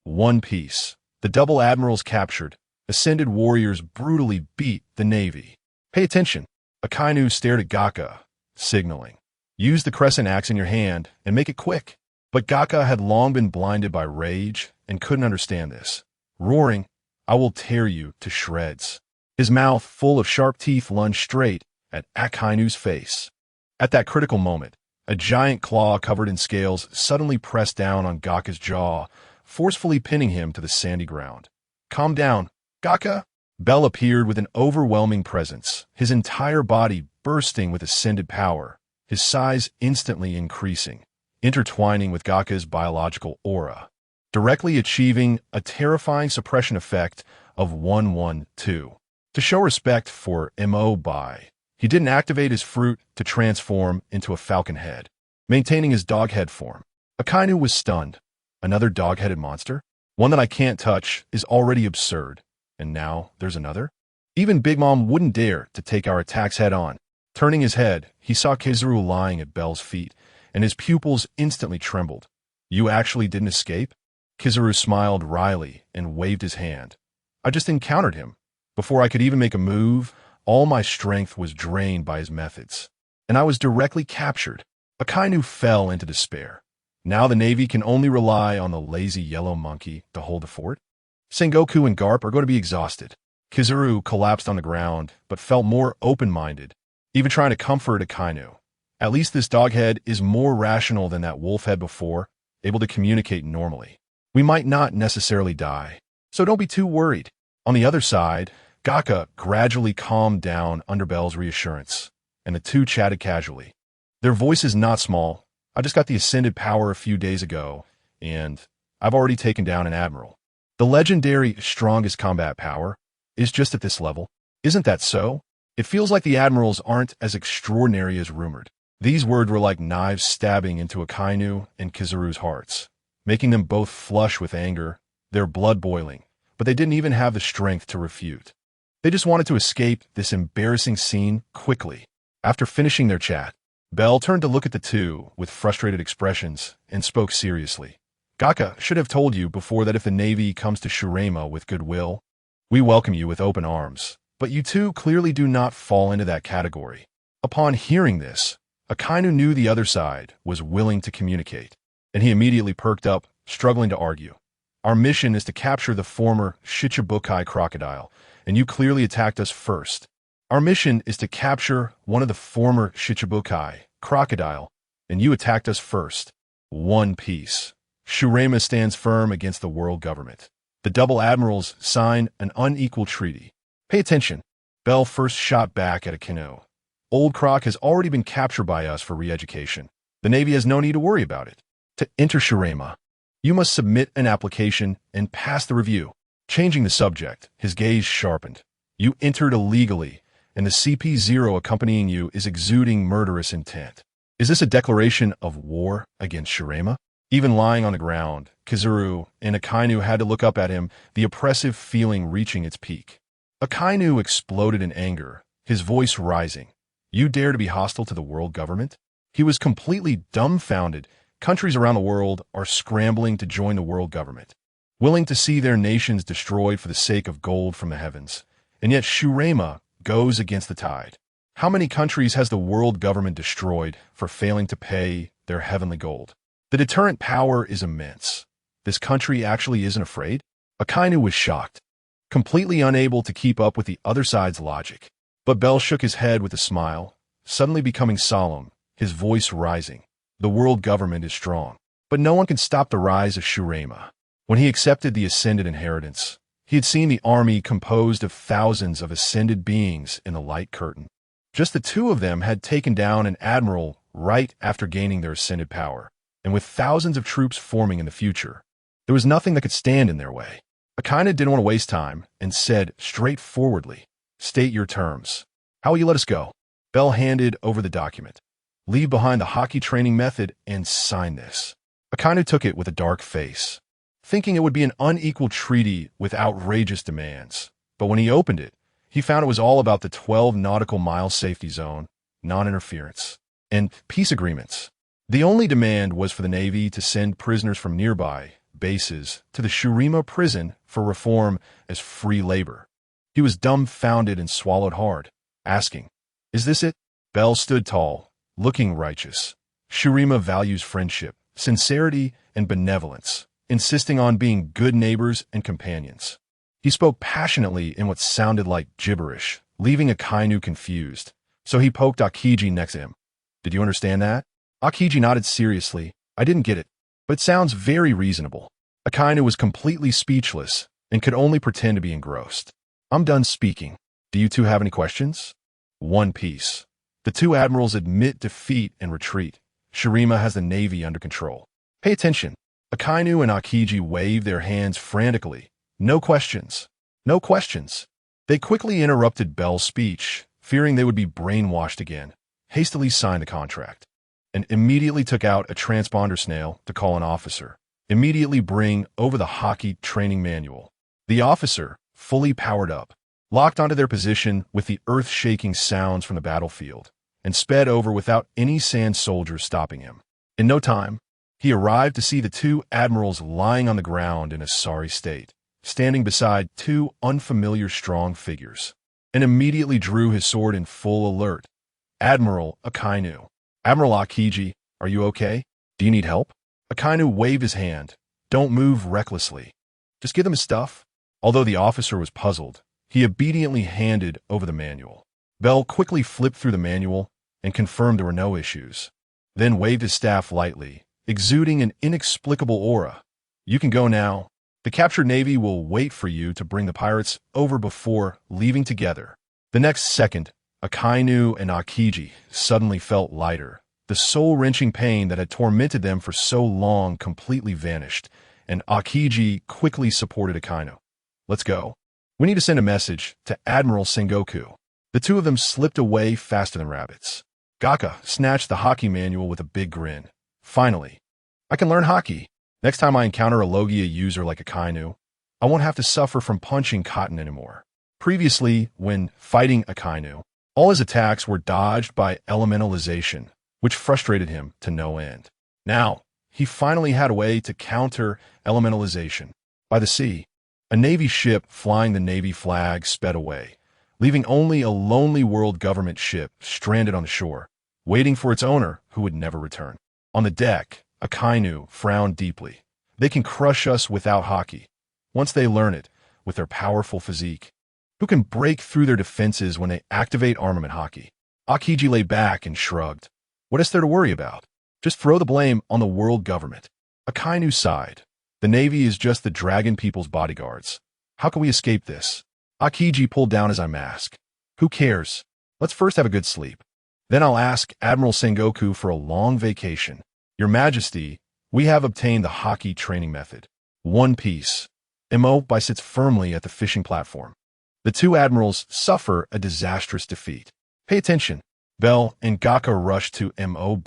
One Piece. The double admirals captured. Ascended warriors brutally beat the Navy. Pay attention. Akainu stared at Gaka, signaling. Use the crescent axe in your hand and make it quick. But Gaka had long been blinded by rage and couldn't understand this. Roaring, I will tear you to shreds. His mouth, full of sharp teeth, lunged straight at Akainu's face. At that critical moment, a giant claw covered in scales suddenly pressed down on Gaka's jaw, forcefully pinning him to the sandy ground. Calm down, Gaka. Bel appeared with an overwhelming presence, his entire body bursting with ascended power, his size instantly increasing, intertwining with Gaka's biological aura, directly achieving a terrifying suppression effect of 112. To show respect for Mo Bai, he didn't activate his fruit to transform into a falcon head, maintaining his dog head form. Akainu was stunned. Another dog-headed monster? One that I can't touch is already absurd. And now there's another? Even Big Mom wouldn't dare to take our attacks head on. Turning his head, he saw Kizaru lying at Bel's feet, and his pupils instantly trembled. You actually didn't escape? Kizaru smiled wryly and waved his hand. I just encountered him. Before I could even make a move, all my strength was drained by his methods, and I was directly captured. Akainu fell into despair. Now the Navy can only rely on the lazy yellow monkey to hold the fort? Sengoku and Garp are going to be exhausted. Kizaru collapsed on the ground, but felt more open-minded, even trying to comfort Akainu. At least this doghead is more rational than that wolfhead before, able to communicate normally. We might not necessarily die, so don't be too worried. On the other side, Gaka gradually calmed down under Bel's reassurance, and the two chatted casually. Their voice is not small. I just got the ascended power a few days ago, and I've already taken down an admiral. The legendary strongest combat power is just at this level. Isn't that so? It feels like the admirals aren't as extraordinary as rumored. These words were like knives stabbing into Akainu and Kizaru's hearts, making them both flush with anger, their blood boiling, but they didn't even have the strength to refute. They just wanted to escape this embarrassing scene quickly. After finishing their chat, Bel turned to look at the two with frustrated expressions and spoke seriously. Gaka should have told you before that if the Navy comes to Shurema with goodwill, we welcome you with open arms, but you two clearly do not fall into that category. Upon hearing this, Akainu knew the other side was willing to communicate, and he immediately perked up, struggling to argue. Our mission is to capture the former Shichibukai Crocodile, and you clearly attacked us first. Our mission is to capture one of the former Shichibukai Crocodile, and you attacked us first. One piece. Shurema stands firm against the world government. The double admirals sign an unequal treaty. Pay attention. Bel first shot back at Akainu. Old Croc has already been captured by us for re-education. The Navy has no need to worry about it. To enter Shurema, you must submit an application and pass the review. Changing the subject, his gaze sharpened. You entered illegally, and the CP0 accompanying you is exuding murderous intent. Is this a declaration of war against Shurema? Even lying on the ground, Kizaru and Akainu had to look up at him, the oppressive feeling reaching its peak. Akainu exploded in anger, his voice rising. You dare to be hostile to the world government? He was completely dumbfounded. Countries around the world are scrambling to join the world government, willing to see their nations destroyed for the sake of gold from the heavens. And yet Shurema goes against the tide. How many countries has the world government destroyed for failing to pay their heavenly gold? The deterrent power is immense. This country actually isn't afraid? Akainu was shocked, completely unable to keep up with the other side's logic. But Bel shook his head with a smile, suddenly becoming solemn, his voice rising. The world government is strong, but no one can stop the rise of Shurema. When he accepted the ascended inheritance, he had seen the army composed of thousands of ascended beings in the light curtain. Just the two of them had taken down an admiral right after gaining their ascended power. And with thousands of troops forming in the future, there was nothing that could stand in their way. Akainu didn't want to waste time and said straightforwardly, state your terms. How will you let us go? Bel handed over the document. Leave behind the hockey training method and sign this. Akainu took it with a dark face, thinking it would be an unequal treaty with outrageous demands. But when he opened it, he found it was all about the 12 nautical mile safety zone, non-interference, and peace agreements. The only demand was for the Navy to send prisoners from nearby bases to the Shurema prison for reform as free labor. He was dumbfounded and swallowed hard, asking, is this it? Bel stood tall, looking righteous. Shurima values friendship, sincerity, and benevolence, insisting on being good neighbors and companions. He spoke passionately in what sounded like gibberish, leaving Akainu confused, so he poked Akiji next to him. Did you understand that? Akiji nodded seriously. I didn't get it, but it sounds very reasonable. Akainu was completely speechless and could only pretend to be engrossed. I'm done speaking. Do you two have any questions? One Piece. The two admirals admit defeat and retreat. Shurima has the navy under control. Pay attention. Akainu and Akiji wave their hands frantically. No questions. No questions. They quickly interrupted Bell's speech, fearing they would be brainwashed again, hastily signed the contract, and immediately took out a transponder snail to call an officer. Immediately bring over the hockey training manual. The officer, fully powered up, locked onto their position with the earth-shaking sounds from the battlefield, and sped over without any sand soldiers stopping him. In no time, he arrived to see the two admirals lying on the ground in a sorry state, standing beside two unfamiliar strong figures, and immediately drew his sword in full alert. Admiral Akainu. Admiral Akiji, are you okay? Do you need help? Akainu waved his hand. Don't move recklessly. Just give them his stuff. Although the officer was puzzled, he obediently handed over the manual. Bell quickly flipped through the manual and confirmed there were no issues, then waved his staff lightly, exuding an inexplicable aura. You can go now. The captured navy will wait for you to bring the pirates over before leaving together. The next second, Akainu and Akiji suddenly felt lighter. The soul-wrenching pain that had tormented them for so long completely vanished, and Akiji quickly supported Akainu. Let's go. We need to send a message to Admiral Sengoku. The two of them slipped away faster than rabbits. Gaka snatched the hockey manual with a big grin. Finally, I can learn hockey. Next time I encounter a Logia user like Akainu, I won't have to suffer from punching cotton anymore. Previously, when fighting Akainu, all his attacks were dodged by elementalization, which frustrated him to no end. Now, he finally had a way to counter elementalization. By the sea, a Navy ship flying the Navy flag sped away, leaving only a lonely world government ship stranded on the shore, waiting for its owner who would never return. On the deck, Akainu frowned deeply. They can crush us without hockey, once they learn it, with their powerful physique. Who can break through their defenses when they activate armament hockey? Akiji lay back and shrugged. What is there to worry about? Just throw the blame on the world government. Akainu sighed. The Navy is just the dragon people's bodyguards. How can we escape this? Akiji pulled down his eye mask. Who cares? Let's first have a good sleep. Then I'll ask Admiral Sengoku for a long vacation. Your Majesty, we have obtained the hockey training method. One Piece. Mo sits firmly at the fishing platform. The two admirals suffer a disastrous defeat. Pay attention. Bell and Gaka rushed to Mo,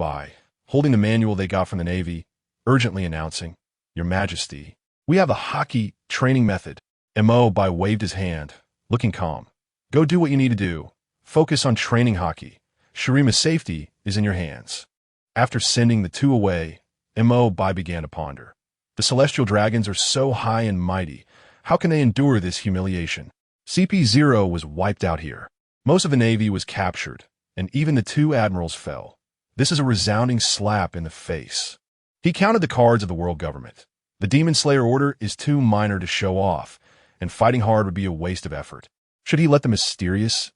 holding the manual they got from the Navy, urgently announcing, Your Majesty, we have a hockey training method. Mo waved his hand, looking calm. Go do what you need to do. Focus on training hockey. Shurima's safety is in your hands. After sending the two away, Mo began to ponder. The celestial dragons are so high and mighty. How can they endure this humiliation? CP0 was wiped out here. Most of the Navy was captured, and even the two admirals fell. This is a resounding slap in the face. He counted the cards of the world government. The Demon Slayer order is too minor to show off, and fighting hard would be a waste of effort. Should he let the mysterious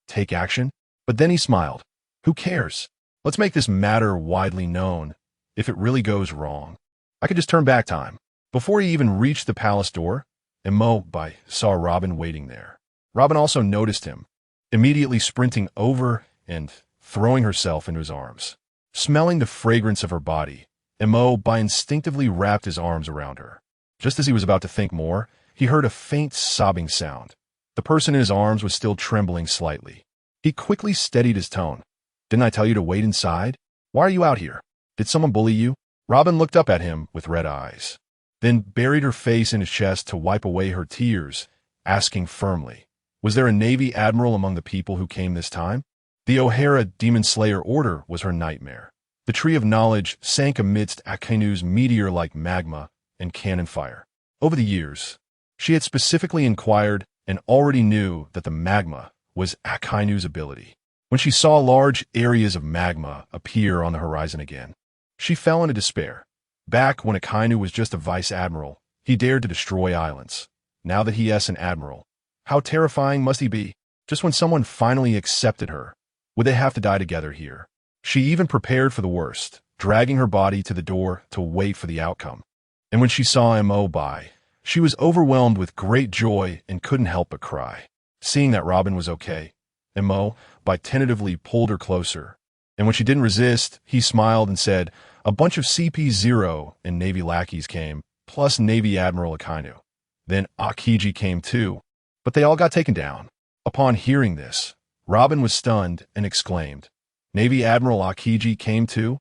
take action? But then he smiled. Who cares? Let's make this matter widely known. If it really goes wrong, I could just turn back time. Before he even reached the palace door, Mo saw Robin waiting there. Robin also noticed him, immediately sprinting over and throwing herself into his arms. Smelling the fragrance of her body, Mo instinctively wrapped his arms around her. Just as he was about to think more, he heard a faint sobbing sound. The person in his arms was still trembling slightly. He quickly steadied his tone. Didn't I tell you to wait inside? Why are you out here? Did someone bully you? Robin looked up at him with red eyes, then buried her face in his chest to wipe away her tears, asking firmly, Was there a Navy admiral among the people who came this time? The O'Hara Demon Slayer order was her nightmare. The tree of knowledge sank amidst Akainu's meteor-like magma and cannon fire. Over the years, she had specifically inquired and already knew that the magma was Akainu's ability. when she saw large areas of magma appear on the horizon again. She fell into despair. Back when Akainu was just a vice admiral, he dared to destroy islands. Now that he is an admiral, how terrifying must he be? Just when someone finally accepted her, would they have to die together here? She even prepared for the worst, dragging her body to the door to wait for the outcome. And when she saw Mo Bai, she was overwhelmed with great joy and couldn't help but cry. Seeing that Robin was okay, Mo Bai tentatively pulled her closer. And when she didn't resist, he smiled and said, "A bunch of CP-0 and Navy lackeys came, plus Navy Admiral Akainu. Then Akiji came too, but they all got taken down." Upon hearing this, Robin was stunned and exclaimed, "Navy Admiral Akiji came too?"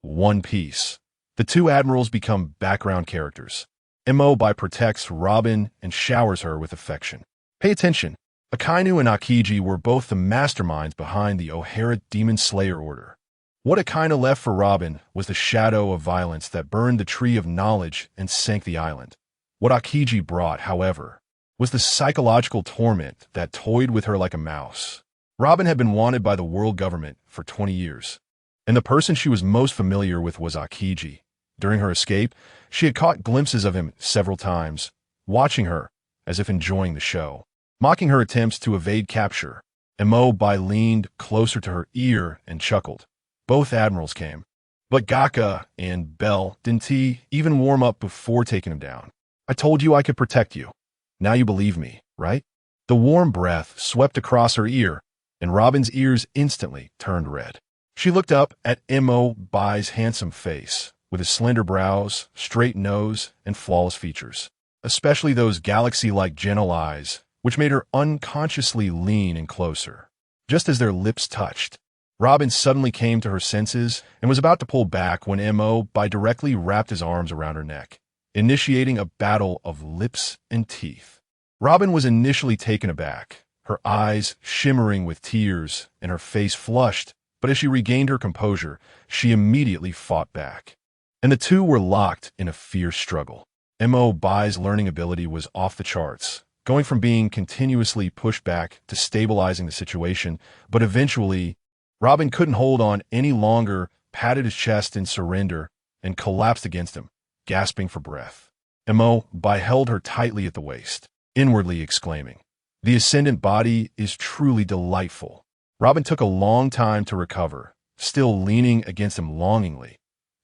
One Piece. The two admirals become background characters. Mo Bai protects Robin and showers her with affection. Pay attention. Akainu and Akiji were both the masterminds behind the O'Hara Demon Slayer Order. What Akainu left for Robin was the shadow of violence that burned the tree of knowledge and sank the island. What Akiji brought, however, was the psychological torment that toyed with her like a mouse. Robin had been wanted by the world government for 20 years, and the person she was most familiar with was Akiji. During her escape, she had caught glimpses of him several times, watching her as if enjoying the show. Mocking her attempts to evade capture, Mo Bai leaned closer to her ear and chuckled. Both admirals came, but Gaka and Bell didn't even warm up before taking him down. "I told you I could protect you. Now you believe me, right?" The warm breath swept across her ear, and Robin's ears instantly turned red. She looked up at Mo Bai's handsome face, with his slender brows, straight nose, and flawless features, especially those galaxy-like gentle eyes, which made her unconsciously lean in closer. Just as their lips touched, Robin suddenly came to her senses and was about to pull back when Mo Bai directly wrapped his arms around her neck, initiating a battle of lips and teeth. Robin was initially taken aback, her eyes shimmering with tears and her face flushed, but as she regained her composure, she immediately fought back. And the two were locked in a fierce struggle. Mo Bai's learning ability was off the charts, going from being continuously pushed back to stabilizing the situation, but eventually, Robin couldn't hold on any longer, patted his chest in surrender, and collapsed against him, gasping for breath. Mo Bai held her tightly at the waist, inwardly exclaiming, "The ascendant body is truly delightful." Robin took a long time to recover, still leaning against him longingly.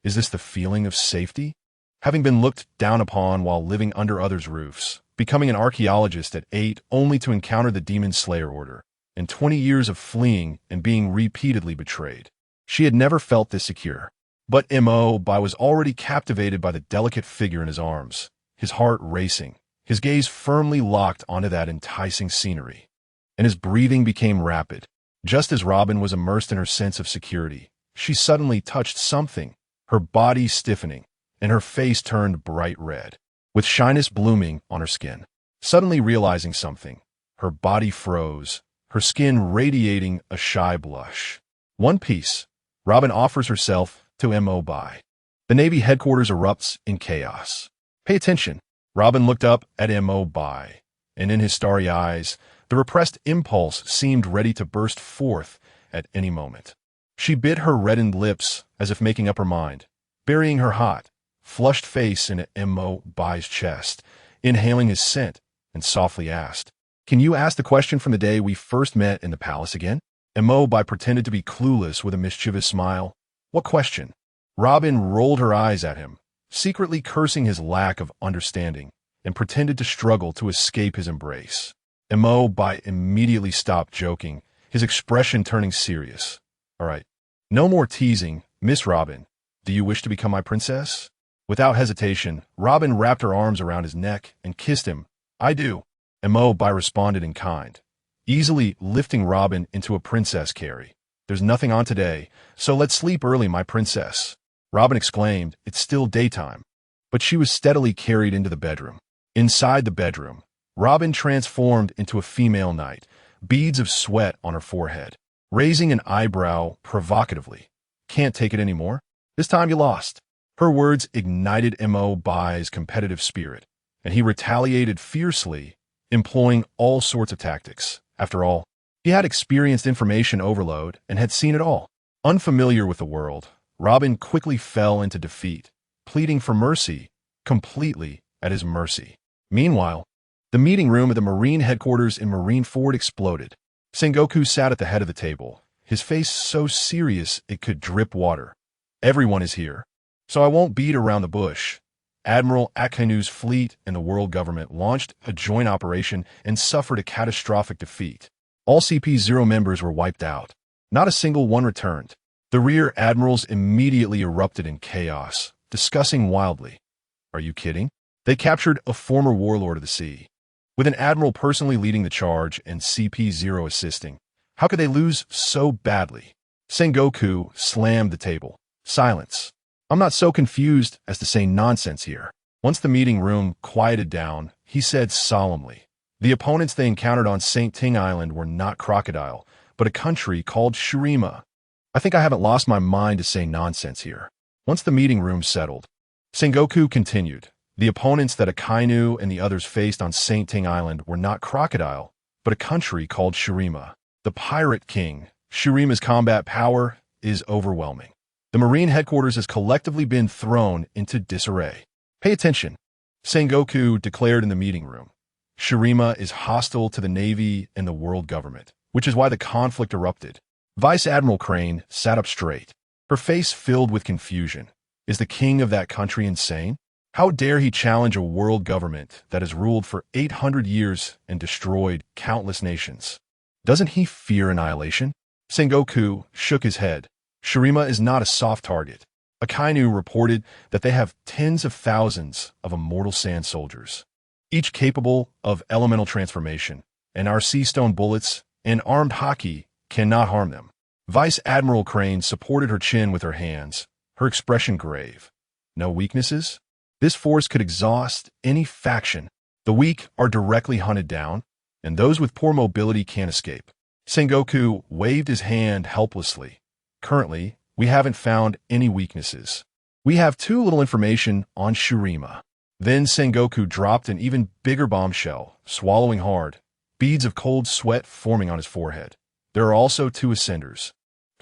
Is this the feeling of safety? Having been looked down upon while living under others' roofs, becoming an archaeologist at 8 only to encounter the Demon Slayer Order, and 20 years of fleeing and being repeatedly betrayed. She had never felt this secure. But Mo Bai was already captivated by the delicate figure in his arms, his heart racing, his gaze firmly locked onto that enticing scenery. And his breathing became rapid. Just as Robin was immersed in her sense of security, she suddenly touched something, her body stiffening, and her face turned bright red, with shyness blooming on her skin. Suddenly realizing something, her body froze, her skin radiating a shy blush. One Piece. Robin offers herself to Mo Bai. The Navy headquarters erupts in chaos. Pay attention. Robin looked up at Mo Bai, and in his starry eyes, the repressed impulse seemed ready to burst forth at any moment. She bit her reddened lips as if making up her mind, burying her hot, flushed face in Mo Bai's chest, inhaling his scent, and softly asked, "Can you ask the question from the day we first met in the palace again?" Mo Bai pretended to be clueless with a mischievous smile. "What question?" Robin rolled her eyes at him, secretly cursing his lack of understanding, and pretended to struggle to escape his embrace. Mo Bai immediately stopped joking, his expression turning serious. "All right, no more teasing, Miss Robin. Do you wish to become my princess?" Without hesitation, Robin wrapped her arms around his neck and kissed him. "I do." Mo Bai responded in kind, easily lifting Robin into a princess carry. "There's nothing on today, so let's sleep early, my princess." Robin exclaimed, "It's still daytime." But she was steadily carried into the bedroom. Inside the bedroom, Robin transformed into a female knight, beads of sweat on her forehead, raising an eyebrow provocatively. "Can't take it anymore? This time you lost." Her words ignited Mo Bai's competitive spirit, and he retaliated fiercely, employing all sorts of tactics. After all, He had experienced information overload and had seen it all. Unfamiliar with the world, Robin quickly fell into defeat, pleading for mercy, completely at his mercy. Meanwhile, the meeting room at the Marine headquarters in Marineford exploded. Sengoku sat at the head of the table, his face so serious it could drip water. Everyone is here, so I won't beat around the bush. Admiral Akainu's fleet and the world government launched a joint operation and suffered a catastrophic defeat. All CP0 members were wiped out. Not a single one returned. The rear admirals immediately erupted in chaos, discussing wildly. Are you kidding? They captured a former warlord of the sea. With an admiral personally leading the charge and CP0 assisting, how could they lose so badly? Sengoku slammed the table. Silence. I'm not so confused as to say nonsense here. Once the meeting room quieted down, he said solemnly, the opponents they encountered on St. Ting Island were not Crocodile, but a country called Shurima. I think I haven't lost my mind to say nonsense here. Once the meeting room settled, Sengoku continued, the opponents that Akainu and the others faced on St. Ting Island were not Crocodile, but a country called Shurima. The Pirate King, Shurima's combat power, is overwhelming. The Marine headquarters has collectively been thrown into disarray. Pay attention, Sengoku declared in the meeting room. Shurima is hostile to the Navy and the world government, which is why the conflict erupted. Vice Admiral Crane sat up straight, her face filled with confusion. Is the king of that country insane? How dare he challenge a world government that has ruled for 800 years and destroyed countless nations? Doesn't he fear annihilation? Sengoku shook his head. Shurima is not a soft target. Akainu reported that they have tens of thousands of immortal sand soldiers, each capable of elemental transformation, and our sea stone bullets and armed haki cannot harm them. Vice Admiral Crane supported her chin with her hands, her expression grave. No weaknesses? This force could exhaust any faction. The weak are directly hunted down, and those with poor mobility can't escape. Sengoku waved his hand helplessly. Currently, we haven't found any weaknesses. We have too little information on Shurima. Then Sengoku dropped an even bigger bombshell, swallowing hard, beads of cold sweat forming on his forehead. There are also 2 ascenders,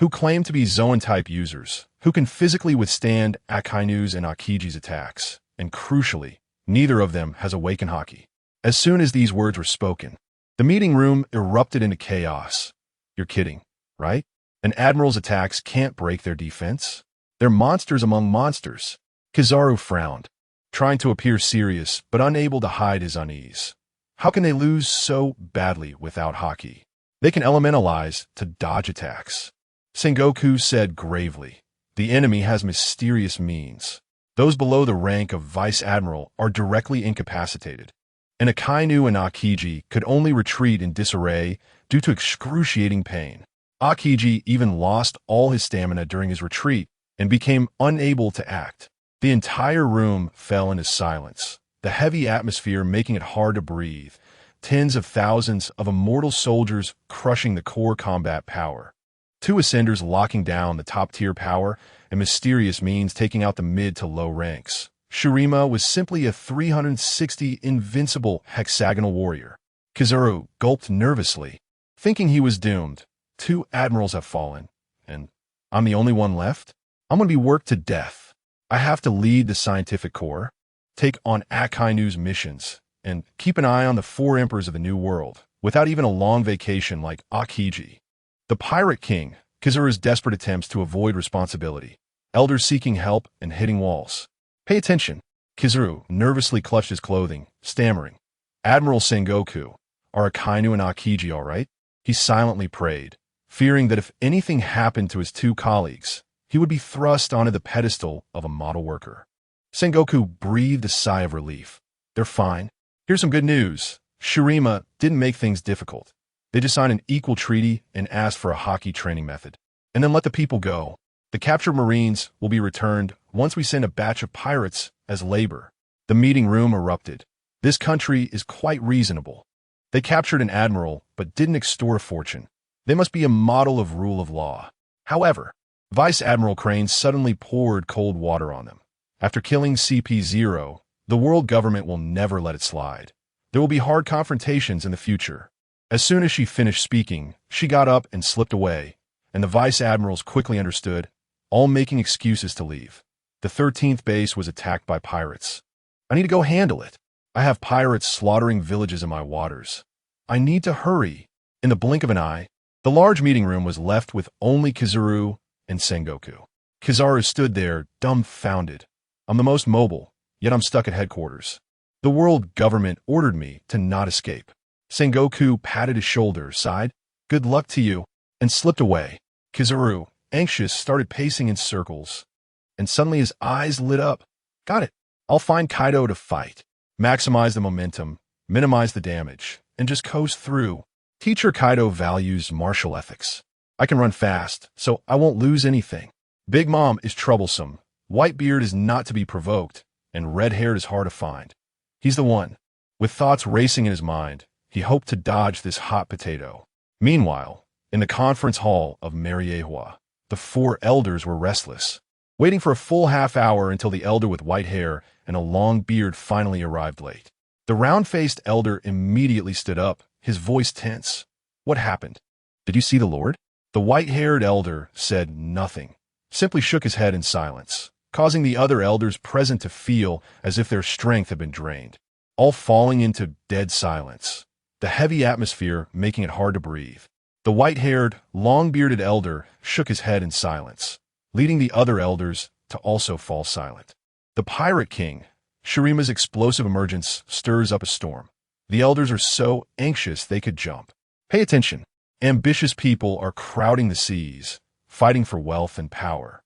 who claim to be Zoan-type users, who can physically withstand Akainu's and Akiji's attacks, and crucially, neither of them has awakened haki. As soon as these words were spoken, the meeting room erupted into chaos. You're kidding, right? An admiral's attacks can't break their defense. They're monsters among monsters. Kizaru frowned, trying to appear serious but unable to hide his unease. How can they lose so badly without haki? They can elementalize to dodge attacks. Sengoku said gravely, the enemy has mysterious means. Those below the rank of Vice Admiral are directly incapacitated. And Akainu and Akiji could only retreat in disarray due to excruciating pain. Akiji even lost all his stamina during his retreat and became unable to act. The entire room fell into silence, the heavy atmosphere making it hard to breathe, tens of thousands of immortal soldiers crushing the core combat power. 2 ascenders locking down the top-tier power and mysterious means taking out the mid to low ranks. Shurima was simply a 360 invincible hexagonal warrior. Kizaru gulped nervously, thinking he was doomed. 2 admirals have fallen, and I'm the only one left? I'm going to be worked to death. I have to lead the scientific corps, take on Akainu's missions, and keep an eye on the 4 emperors of the New World, without even a long vacation like Akiji. The Pirate King, Kizaru's desperate attempts to avoid responsibility, elders seeking help and hitting walls. Pay attention. Kizaru nervously clutched his clothing, stammering. Admiral Sengoku, are Akainu and Akiji all right? He silently prayed, fearing that if anything happened to his 2 colleagues, he would be thrust onto the pedestal of a model worker. Sengoku breathed a sigh of relief. They're fine. Here's some good news. Shurima didn't make things difficult. They just signed an equal treaty and asked for a haki training method. And then let the people go. The captured Marines will be returned once we send a batch of pirates as labor. The meeting room erupted. This country is quite reasonable. They captured an admiral but didn't extort a fortune. They must be a model of rule of law. However, Vice Admiral Crane suddenly poured cold water on them. After killing CP0, the world government will never let it slide. There will be hard confrontations in the future. As soon as she finished speaking, she got up and slipped away, and the vice admirals quickly understood, all making excuses to leave. The 13th base was attacked by pirates. I need to go handle it. I have pirates slaughtering villages in my waters. I need to hurry. In the blink of an eye, the large meeting room was left with only Kizaru and Sengoku. Kizaru stood there, dumbfounded. I'm the most mobile, yet I'm stuck at headquarters. The world government ordered me to not escape. Sengoku patted his shoulder, sighed, good luck to you, and slipped away. Kizaru, anxious, started pacing in circles, and suddenly his eyes lit up. Got it. I'll find Kaido to fight. Maximize the momentum, minimize the damage, and just coast through. Teacher Kaido values martial ethics. I can run fast, so I won't lose anything. Big Mom is troublesome. Whitebeard is not to be provoked, and red-haired is hard to find. He's the one. With thoughts racing in his mind, he hoped to dodge this hot potato. Meanwhile, in the conference hall of Mariehua, the 4 elders were restless, waiting for a full half-hour until the elder with white hair and a long beard finally arrived late. The round-faced elder immediately stood up, his voice tense. What happened? Did you see the Lord? The white-haired elder said nothing, simply shook his head in silence, causing the other elders present to feel as if their strength had been drained, all falling into dead silence, the heavy atmosphere making it hard to breathe. The white-haired, long-bearded elder shook his head in silence, leading the other elders to also fall silent. The Pirate King, Shurima's explosive emergence, stirs up a storm. The elders are so anxious they could jump. Pay attention. Ambitious people are crowding the seas, fighting for wealth and power.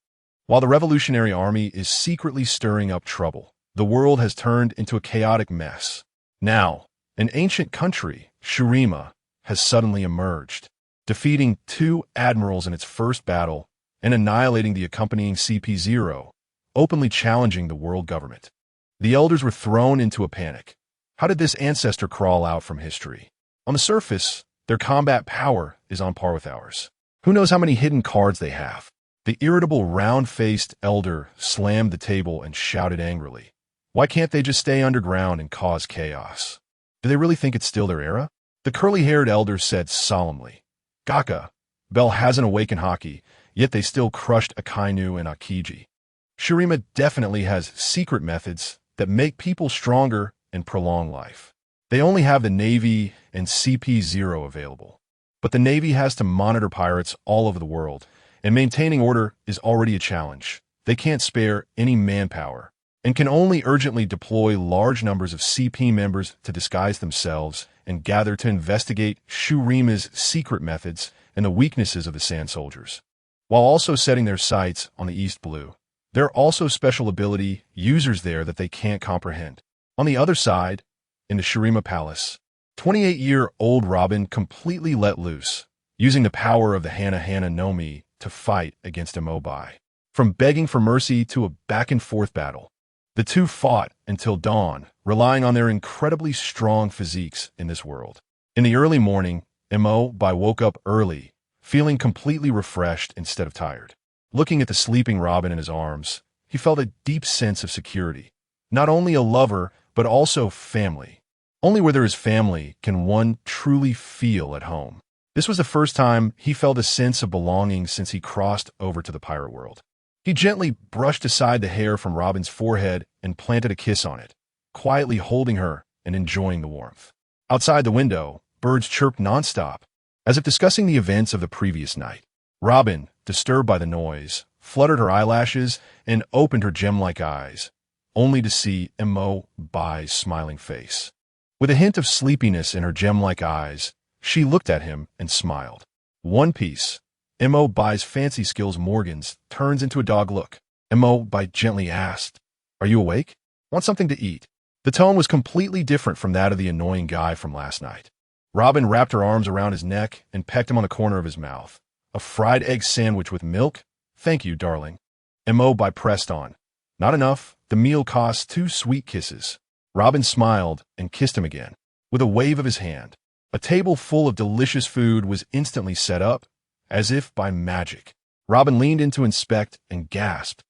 While the revolutionary army is secretly stirring up trouble, the world has turned into a chaotic mess. Now, an ancient country, Shurima, has suddenly emerged, defeating 2 admirals in its first battle and annihilating the accompanying CP0, openly challenging the world government. The elders were thrown into a panic. How did this ancestor crawl out from history? On the surface, their combat power is on par with ours. Who knows how many hidden cards they have? The irritable, round-faced elder slammed the table and shouted angrily. Why can't they just stay underground and cause chaos? Do they really think it's still their era? The curly-haired elder said solemnly. Gaka, Bell hasn't awakened Haki, yet they still crushed Akainu and Akiji. Shurima definitely has secret methods that make people stronger and prolong life. They only have the Navy and CP0 available. But the Navy has to monitor pirates all over the world, and maintaining order is already a challenge. They can't spare any manpower, and can only urgently deploy large numbers of CP members to disguise themselves and gather to investigate Shurima's secret methods and the weaknesses of the Sand Soldiers. While also setting their sights on the East Blue, there are also special ability users there that they can't comprehend. On the other side, in the Shurima Palace, 28-year-old Robin completely let loose, using the power of the Hana Hana no Mi to fight against Imobai. From begging for mercy to a back-and-forth battle, the two fought until dawn, relying on their incredibly strong physiques in this world. In the early morning, Imobai woke up early, feeling completely refreshed instead of tired. Looking at the sleeping Robin in his arms, he felt a deep sense of security. Not only a lover, but also family. Only where there is family can one truly feel at home. This was the first time he felt a sense of belonging since he crossed over to the pirate world. He gently brushed aside the hair from Robin's forehead and planted a kiss on it, quietly holding her and enjoying the warmth. Outside the window, birds chirped nonstop, as if discussing the events of the previous night. Robin, disturbed by the noise, fluttered her eyelashes and opened her gem-like eyes, only to see Imobai's smiling face. With a hint of sleepiness in her gem-like eyes, she looked at him and smiled. One Piece. Imobai's fancy skills Morgan's turns into a dog look. Imobai gently asked, "Are you awake? Want something to eat?" The tone was completely different from that of the annoying guy from last night. Robin wrapped her arms around his neck and pecked him on the corner of his mouth. "A fried egg sandwich with milk? Thank you, darling." Imobai pressed on. "Not enough. The meal costs 2 sweet kisses." Robin smiled and kissed him again. With a wave of his hand, a table full of delicious food was instantly set up, as if by magic. Robin leaned in to inspect and gasped.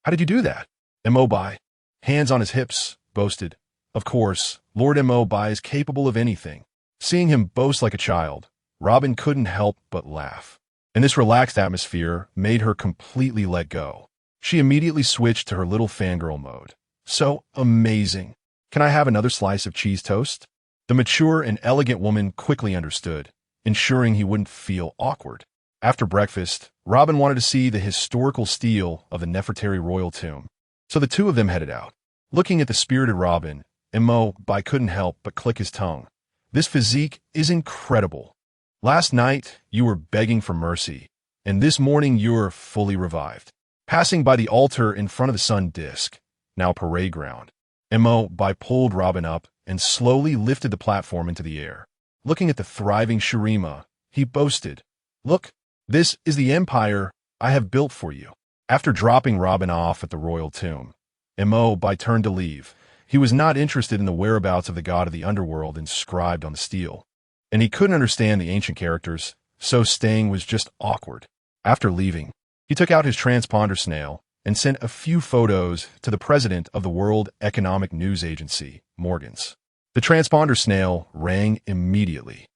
"How did you do that?" Imobai, hands on his hips, boasted. "Of course, Lord Imobai is capable of anything. Seeing him boast like a child, Robin couldn't help but laugh. And this relaxed atmosphere made her completely let go. She immediately switched to her little fangirl mode. So amazing. Can I have another slice of cheese toast? The mature and elegant woman quickly understood, ensuring he wouldn't feel awkward. After breakfast, Robin wanted to see the historical stele of the Nefertari royal tomb. So the two of them headed out. Looking at the spirited Robin, BaiGets couldn't help but click his tongue. This physique is incredible. Last night, you were begging for mercy, and this morning you're fully revived. Passing by the altar in front of the sun disk, now parade ground, BaiGets pulled Robin up and slowly lifted the platform into the air. Looking at the thriving Shurima, he boasted, "Look, this is the empire I have built for you." After dropping Robin off at the royal tomb, BaiGets turned to leave. He was not interested in the whereabouts of the god of the underworld inscribed on the stele, and he couldn't understand the ancient characters, so staying was just awkward. After leaving, he took out his transponder snail and sent a few photos to the president of the World Economic News Agency, Morgans. The transponder snail rang immediately,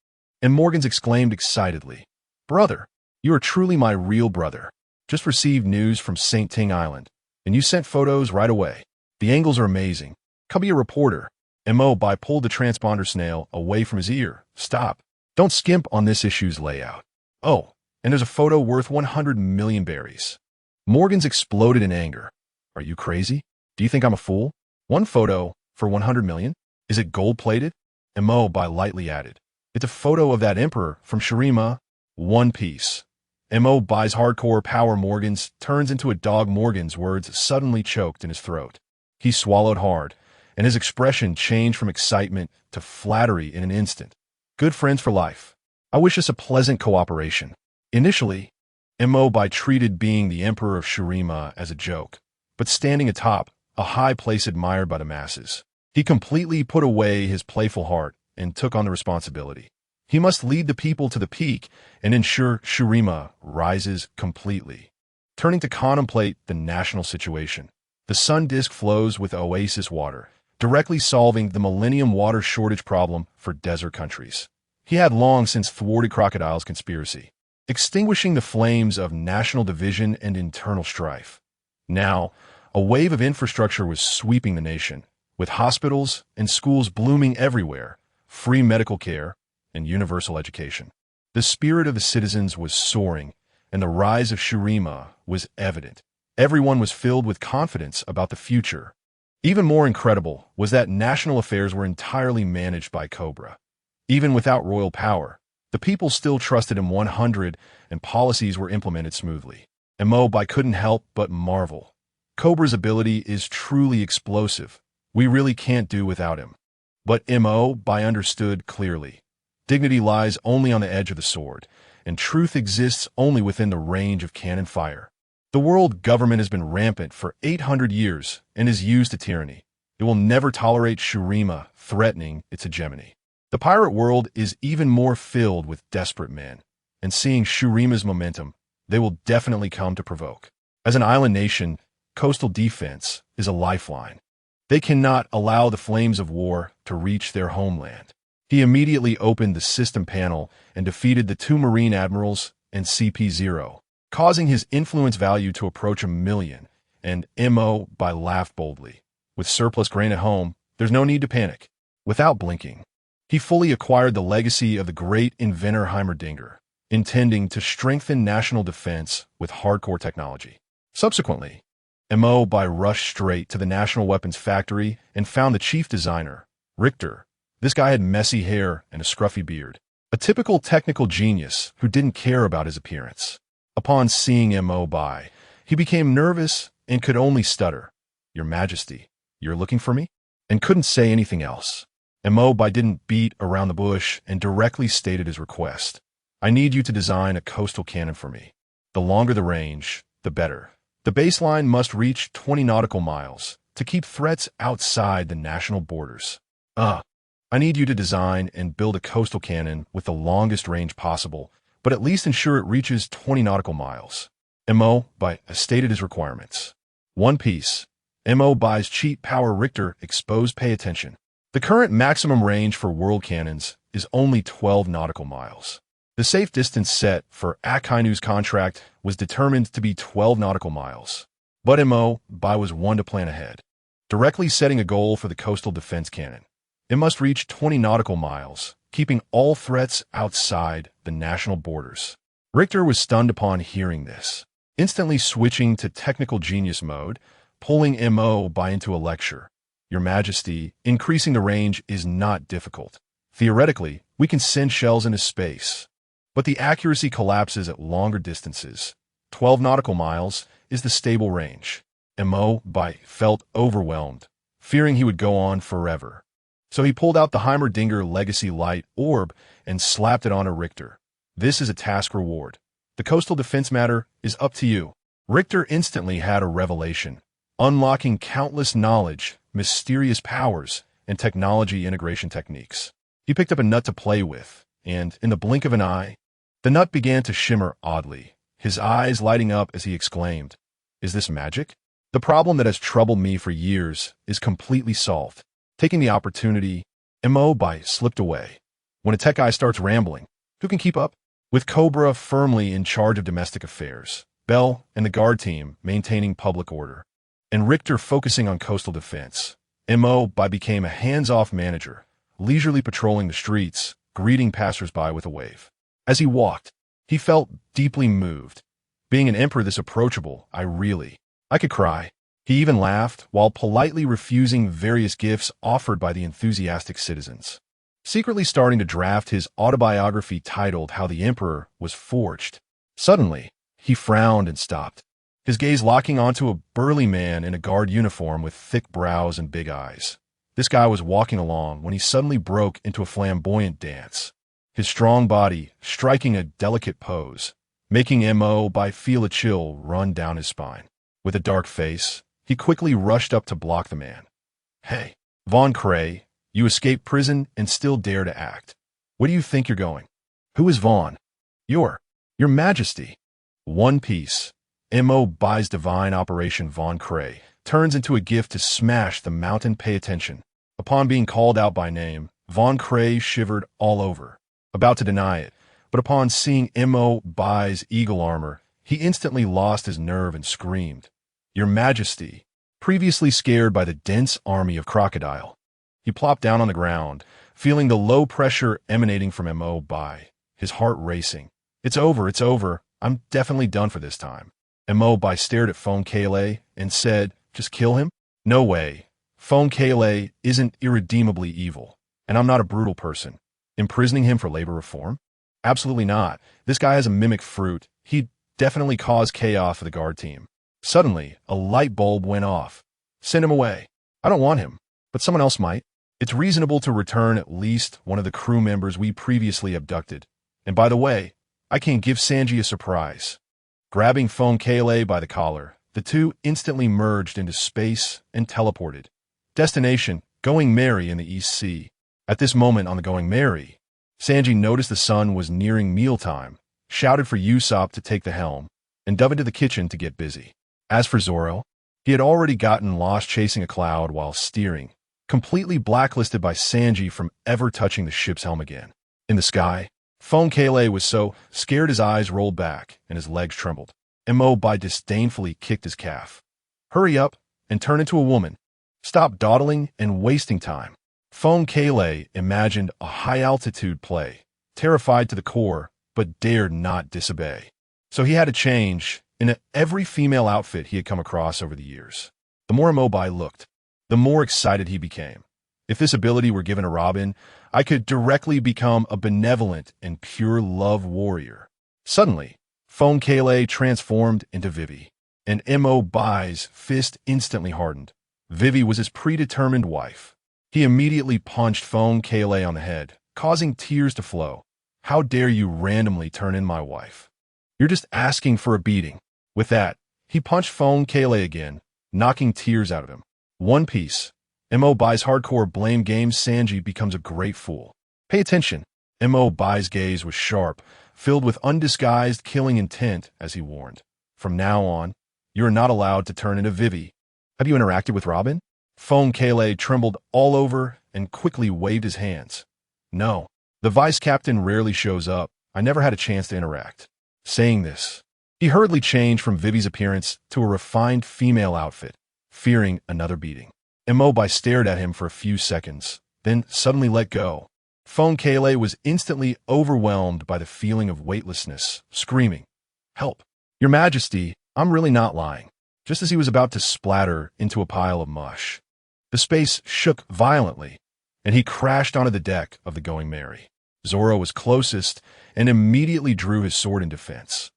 and Morgans exclaimed excitedly, "Brother, you are truly my real brother. Just received news from St. Ting Island, and you sent photos right away. The angles are amazing. Come be a reporter." BaiGets pulled the transponder snail away from his ear. "Stop. Don't skimp on this issue's layout. Oh, and there's a photo worth 100 million berries." Morgans exploded in anger. "Are you crazy? Do you think I'm a fool? One photo for 100 million? Is it gold-plated?" BaiGets lightly added, "It's a photo of that emperor from Shurima, one piece." BaiGets' hardcore power Morgans turns into a dog. Morgans' words suddenly choked in his throat. He swallowed hard, and his expression changed from excitement to flattery in an instant. "Good friends for life. I wish us a pleasant cooperation." Initially, BaiGets treated being the emperor of Shurima as a joke, but standing atop a high place admired by the masses, he completely put away his playful heart and took on the responsibility. He must lead the people to the peak and ensure Shurima rises completely. Turning to contemplate the national situation, the sun disk flows with oasis water, directly solving the millennium water shortage problem for desert countries. He had long since thwarted Crocodile's conspiracy, extinguishing the flames of national division and internal strife. Now, a wave of infrastructure was sweeping the nation, with hospitals and schools blooming everywhere, free medical care, and universal education. The spirit of the citizens was soaring, and the rise of Shurima was evident. Everyone was filled with confidence about the future. Even more incredible was that national affairs were entirely managed by Cobra. Even without royal power, the people still trusted him 100, and policies were implemented smoothly. BaiGets couldn't help but marvel. Cobra's ability is truly explosive. We really can't do without him. But BaiGets understood clearly. Dignity lies only on the edge of the sword, and truth exists only within the range of cannon fire. The world government has been rampant for 800 years and is used to tyranny. It will never tolerate Shurima threatening its hegemony. The pirate world is even more filled with desperate men, and seeing Shurima's momentum, they will definitely come to provoke. As an island nation, coastal defense is a lifeline. They cannot allow the flames of war to reach their homeland. He immediately opened the system panel and defeated the 2 Marine admirals and CP0, causing his influence value to approach 1 million, and BaiGets laughed boldly. With surplus grain at home, there's no need to panic. Without blinking, he fully acquired the legacy of the great inventor Heimerdinger, intending to strengthen national defense with hardcore technology. Subsequently, BaiGets rushed straight to the National Weapons Factory and found the chief designer, Richter. This guy had messy hair and a scruffy beard, a typical technical genius who didn't care about his appearance. Upon seeing BaiGets, he became nervous and could only stutter, "Your Majesty, you're looking for me?" and couldn't say anything else. BaiGets didn't beat around the bush and directly stated his request. "I need you to design a coastal cannon for me. The longer the range, the better. The baseline must reach 20 nautical miles to keep threats outside the national borders. I need you to design and build a coastal cannon with the longest range possible, but at least ensure it reaches 20 nautical miles." BaiGets stated his requirements. One piece. BaiGets' cheat power Richter exposed. Pay attention. The current maximum range for world cannons is only 12 nautical miles. The safe distance set for Akainu's contract was determined to be 12 nautical miles. But Bai was one to plan ahead, directly setting a goal for the coastal defense cannon. It must reach 20 nautical miles, keeping all threats outside the national borders. Richter was stunned upon hearing this, instantly switching to technical genius mode, pulling Bai into a lecture. Your Majesty, increasing the range is not difficult. Theoretically, we can send shells into space, but the accuracy collapses at longer distances. 12 nautical miles is the stable range. Bai felt overwhelmed, fearing he would go on forever. So he pulled out the Heimerdinger Legacy Light Orb and slapped it onto Richter. This is a task reward. The coastal defense matter is up to you. Richter instantly had a revelation, unlocking countless knowledge, mysterious powers, and technology integration techniques. He picked up a nut to play with, and in the blink of an eye, the nut began to shimmer oddly, his eyes lighting up as he exclaimed, "Is this magic? The problem that has troubled me for years is completely solved." Taking the opportunity, Bai slipped away. When a tech guy starts rambling, who can keep up? With Cobra firmly in charge of domestic affairs, Bell and the guard team maintaining public order, and Richter focusing on coastal defense, Bai became a hands-off manager, leisurely patrolling the streets, greeting passersby with a wave. As he walked, he felt deeply moved. Being an emperor this approachable, I could cry. He even laughed while politely refusing various gifts offered by the enthusiastic citizens. Secretly starting to draft his autobiography titled How the Emperor Was Forged. Suddenly, he frowned and stopped, his gaze locking onto a burly man in a guard uniform with thick brows and big eyes. This guy was walking along when he suddenly broke into a flamboyant dance, his strong body striking a delicate pose, making Bai feel a chill run down his spine. With a dark face, he quickly rushed up to block the man. "Hey, Von Cray, you escaped prison and still dare to act. Where do you think you're going?" "Who is Von?" Your Majesty." One Piece, Bai's divine operation Von Cray, turns into a gift to smash the mountain. Pay attention. Upon being called out by name, Von Cray shivered all over, about to deny it, but upon seeing Bai's eagle armor, he instantly lost his nerve and screamed, "Your Majesty," previously scared by the dense army of Crocodile. He plopped down on the ground, feeling the low pressure emanating from Bai, his heart racing. It's over, I'm definitely done for this time." Bai stared at Phone Kale and said, "Just kill him?" "No way. Phone Kale isn't irredeemably evil, and I'm not a brutal person. Imprisoning him for labor reform? Absolutely not. This guy has a mimic fruit. He'd definitely cause chaos for the guard team." Suddenly, a light bulb went off. "Send him away. I don't want him, but someone else might. It's reasonable to return at least one of the crew members we previously abducted. And by the way, I can give Sanji a surprise." Grabbing Phone Kale by the collar, the two instantly merged into space and teleported. Destination, Going Merry in the East Sea. At this moment on the Going Merry, Sanji noticed the sun was nearing mealtime, shouted for Usopp to take the helm, and dove into the kitchen to get busy. As for Zoro, he had already gotten lost chasing a cloud while steering, completely blacklisted by Sanji from ever touching the ship's helm again. In the sky, Phone Kale was so scared his eyes rolled back and his legs trembled. Bai disdainfully kicked his calf. "Hurry up and turn into a woman. Stop dawdling and wasting time." Phone Kale imagined a high-altitude play, terrified to the core, but dared not disobey. So he had to change into every female outfit he had come across over the years. The more Bai looked, the more excited he became. If this ability were given to Robin, I could directly become a benevolent and pure love warrior. Suddenly, Phone Kale transformed into Vivi, and Bai's fist instantly hardened. Vivi was his predetermined wife. He immediately punched Phone Kale on the head, causing tears to flow. "How dare you randomly turn in my wife? You're just asking for a beating." With that, he punched Phone Kale again, knocking tears out of him. One Piece, Bai's hardcore blame game. Sanji becomes a great fool. Pay attention. Bai's gaze was sharp, filled with undisguised killing intent as he warned. "From now on, you are not allowed to turn into Vivi. Have you interacted with Robin?" Phone Kale trembled all over and quickly waved his hands. No, the vice captain rarely shows up. I never had a chance to interact. Saying this, he hurriedly changed from Vivi's appearance to a refined female outfit, fearing another beating. Immobile stared at him for a few seconds, then suddenly let go. Phone Kale was instantly overwhelmed by the feeling of weightlessness, screaming, "Help! Your Majesty, I'm really not lying," just as he was about to splatter into a pile of mush. The space shook violently, and he crashed onto the deck of the Going Merry. Zoro was closest and immediately drew his sword in defense.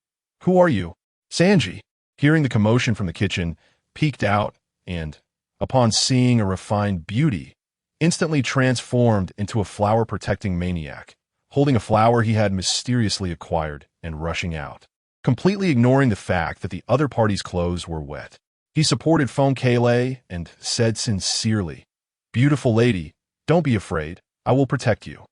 "Who are you?" Sanji, hearing the commotion from the kitchen, peeked out and, upon seeing a refined beauty, instantly transformed into a flower-protecting maniac, holding a flower he had mysteriously acquired and rushing out. Completely ignoring the fact that the other party's clothes were wet, he supported Phone Kale and said sincerely, "Beautiful lady, don't be afraid, I will protect you."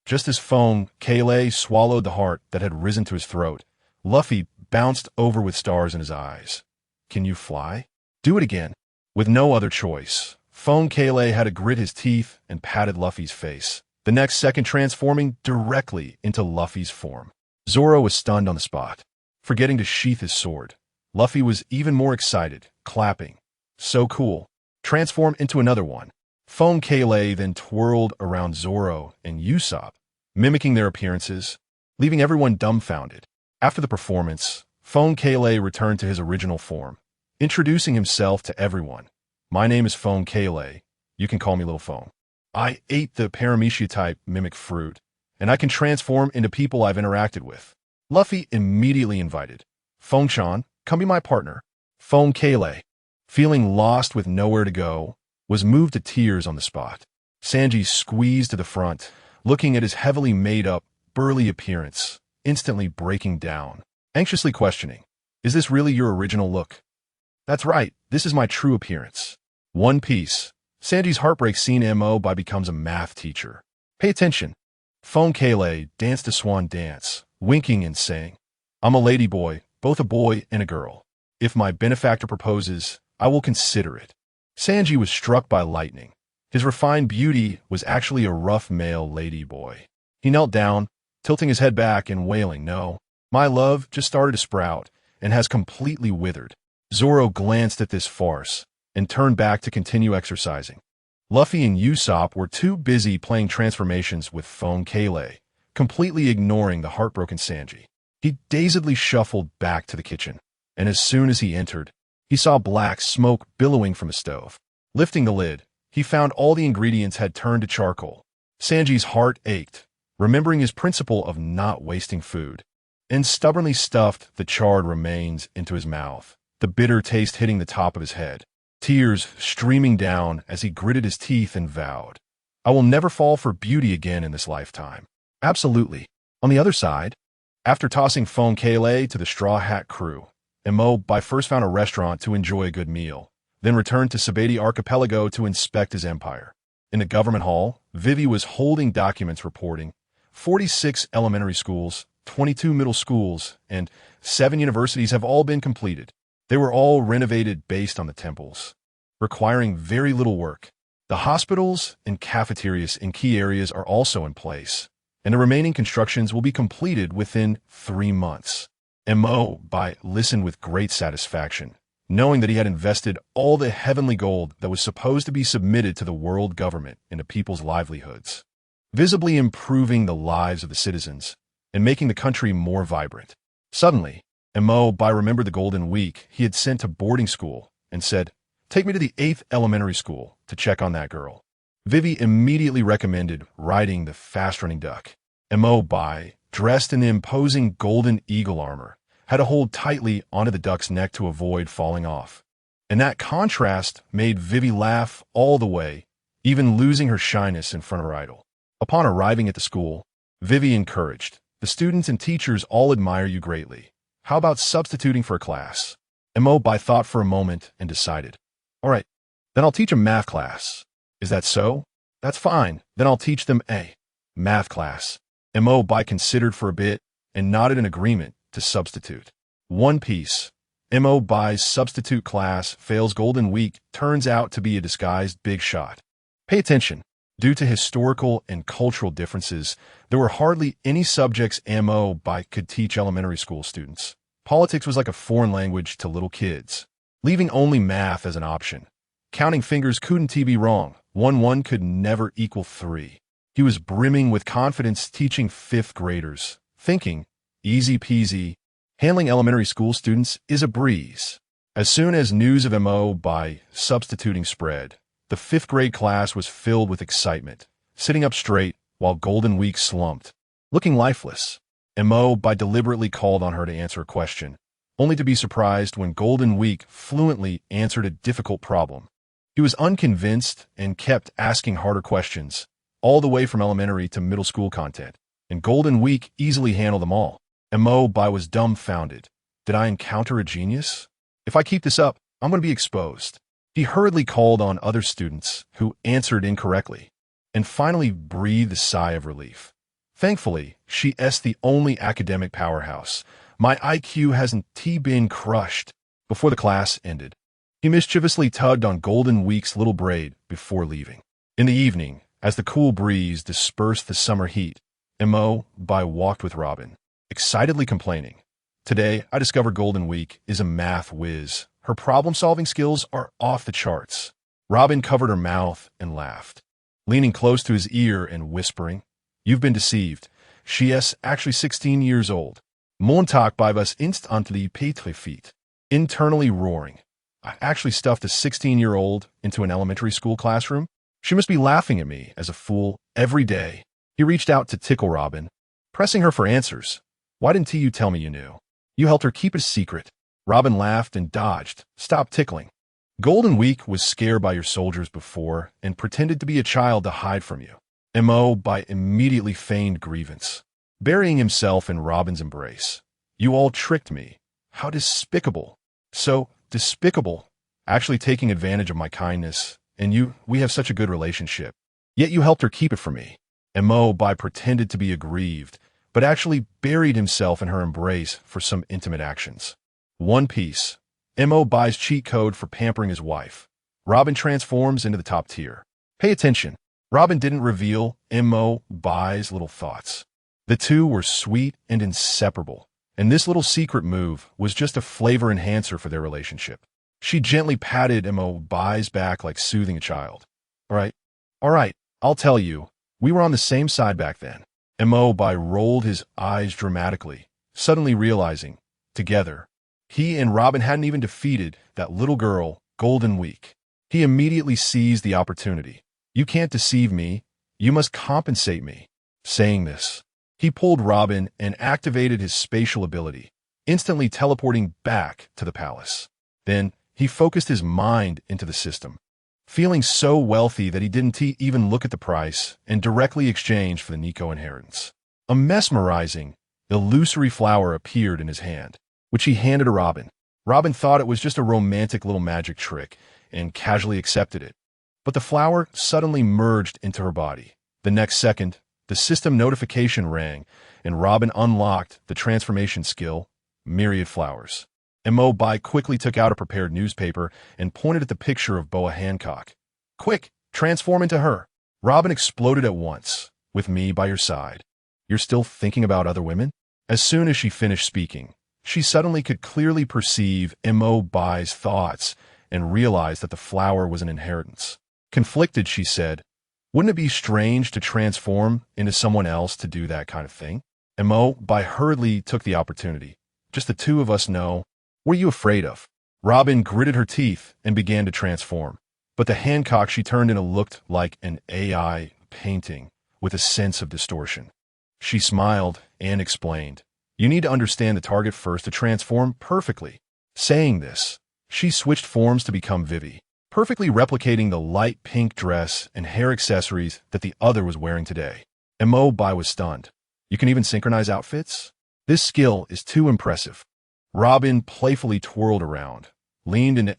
Just as Phone Kale swallowed the heart that had risen to his throat, Luffy bounced over with stars in his eyes. "Can you fly? Do it again." With no other choice, Phone Kale had to grit his teeth and patted Luffy's face, the next second transforming directly into Luffy's form. Zoro was stunned on the spot. Forgetting to sheath his sword, Luffy was even more excited, clapping. "So cool. Transform into another one." Phone Kale then twirled around Zoro and Usopp, mimicking their appearances, leaving everyone dumbfounded. After the performance, Phone Kale returned to his original form, introducing himself to everyone. "My name is Phone Kale. You can call me Little Phone. I ate the Paramecia-type mimic fruit, and I can transform into people I've interacted with." Luffy immediately invited, "Phone-chan, come be my partner." Phone Kale, feeling lost with nowhere to go, was moved to tears on the spot. Sanji squeezed to the front, looking at his heavily made-up, burly appearance, instantly breaking down, anxiously questioning, "Is this really your original look?" "That's right, this is my true appearance." One Piece. Sanji's heartbreak scene Immobile becomes a math teacher. Pay attention. Phone Kale danced a swan dance, winking and saying, "I'm a lady boy, both a boy and a girl. If my benefactor proposes, I will consider it." Sanji was struck by lightning. His refined beauty was actually a rough male lady boy. He knelt down, tilting his head back and wailing, "No, my love just started to sprout and has completely withered." Zoro glanced at this farce and turned back to continue exercising. Luffy and Usopp were too busy playing transformations with Phone Kale, completely ignoring the heartbroken Sanji. He dazedly shuffled back to the kitchen, and as soon as he entered, he saw black smoke billowing from a stove. Lifting the lid, he found all the ingredients had turned to charcoal. Sanji's heart ached, remembering his principle of not wasting food, and stubbornly stuffed the charred remains into his mouth, the bitter taste hitting the top of his head. Tears streaming down as he gritted his teeth and vowed, "I will never fall for beauty again in this lifetime." Absolutely. On the other side, after tossing Phone Kale to the Straw Hat crew, Immobile first found a restaurant to enjoy a good meal, then returned to Sabati Archipelago to inspect his empire. In the government hall, Vivi was holding documents reporting 46 elementary schools, 22 middle schools, and 7 universities have all been completed. They were all renovated based on the temples, requiring very little work. The hospitals and cafeterias in key areas are also in place, and the remaining constructions will be completed within 3 months. Immobile listened with great satisfaction, knowing that he had invested all the heavenly gold that was supposed to be submitted to the world government into people's livelihoods, visibly improving the lives of the citizens and making the country more vibrant. Suddenly, Immobile remembered the golden week he had sent to boarding school and said, "Take me to the 8th elementary school to check on that girl." Vivi immediately recommended riding the fast-running duck. Immobile, dressed in the imposing golden eagle armor, had to hold tightly onto the duck's neck to avoid falling off. And that contrast made Vivi laugh all the way, even losing her shyness in front of her idol. Upon arriving at the school, Vivi encouraged, "The students and teachers all admire you greatly. How about substituting for a class?" Immobile thought for a moment and decided, "All right, then I'll teach a math class." "Is that so?" "That's fine. Then I'll teach them a math class." Immobile considered for a bit and nodded in agreement to substitute. One Piece. Immobile's substitute class fails Golden Week turns out to be a disguised big shot. Pay attention. Due to historical and cultural differences, there were hardly any subjects BaiGets could teach elementary school students. Politics was like a foreign language to little kids, leaving only math as an option. Counting fingers couldn't be wrong. 1 could never equal 3. He was brimming with confidence teaching 5th graders, thinking, easy peasy, handling elementary school students is a breeze. As soon as news of by substituting spread, the 5th grade class was filled with excitement, sitting up straight while Golden Week slumped, looking lifeless. By deliberately called on her to answer a question, only to be surprised when Golden Week fluently answered a difficult problem. He was unconvinced and kept asking harder questions, all the way from elementary to middle school content, and Golden Week easily handled them all. Was dumbfounded. Did I encounter a genius? If I keep this up, I'm going to be exposed. He hurriedly called on other students who answered incorrectly, and finally breathed a sigh of relief. Thankfully, she's the only academic powerhouse. My IQ hasn't been crushed. Before the class ended, he mischievously tugged on Golden Week's little braid before leaving. In the evening, as the cool breeze dispersed the summer heat, walked with Robin, excitedly complaining. Today, I discovered Golden Week is a math whiz. Her problem-solving skills are off the charts. Robin covered her mouth and laughed, leaning close to his ear and whispering, "You've been deceived. She's actually 16 years old. Montag by was instantly petrified." Internally roaring, I actually stuffed a 16-year-old into an elementary school classroom? She must be laughing at me as a fool every day. He reached out to tickle Robin, pressing her for answers. "Why didn't you tell me you knew? You helped her keep it a secret." Robin laughed and dodged. "Stop tickling. Golden Week was scared by your soldiers before and pretended to be a child to hide from you." Immediately feigned grievance, burying himself in Robin's embrace. "You all tricked me. How despicable. So despicable. Actually taking advantage of my kindness, and we have such a good relationship. Yet you helped her keep it from me." Pretended to be aggrieved, but actually buried himself in her embrace for some intimate actions. One Piece. Bai's cheat code for pampering his wife. Robin transforms into the top tier. Pay attention. Robin didn't reveal Bai's little thoughts. The two were sweet and inseparable, and this little secret move was just a flavor enhancer for their relationship. She gently patted Bai's back like soothing a child. All right, I'll tell you, we were on the same side back then." Bai rolled his eyes dramatically, suddenly realizing, together, he and Robin hadn't even defeated that little girl, Golden Week. He immediately seized the opportunity. "You can't deceive me. You must compensate me." Saying this, he pulled Robin and activated his spatial ability, instantly teleporting back to the palace. Then, he focused his mind into the system, feeling so wealthy that he didn't even look at the price and directly exchanged for the Nico inheritance. A mesmerizing, illusory flower appeared in his hand, which he handed to Robin. Robin thought it was just a romantic little magic trick and casually accepted it. But the flower suddenly merged into her body. The next second, the system notification rang, and Robin unlocked the transformation skill, Myriad Flowers. Bai quickly took out a prepared newspaper and pointed at the picture of Boa Hancock. "Quick, transform into her." Robin exploded at once, "With me by your side. You're still thinking about other women?" As soon as she finished speaking, she suddenly could clearly perceive Bai's thoughts and realized that the flower was an inheritance. Conflicted, she said, "Wouldn't it be strange to transform into someone else to do that kind of thing?" Bai hurriedly took the opportunity. "Just the two of us know. What are you afraid of?" Robin gritted her teeth and began to transform, but the Hancock she turned into looked like an AI painting with a sense of distortion. She smiled and explained, "You need to understand the target first to transform perfectly." Saying this, she switched forms to become Vivi, perfectly replicating the light pink dress and hair accessories that the other was wearing today. Bai was stunned. "You can even synchronize outfits? This skill is too impressive." Robin playfully twirled around, leaned into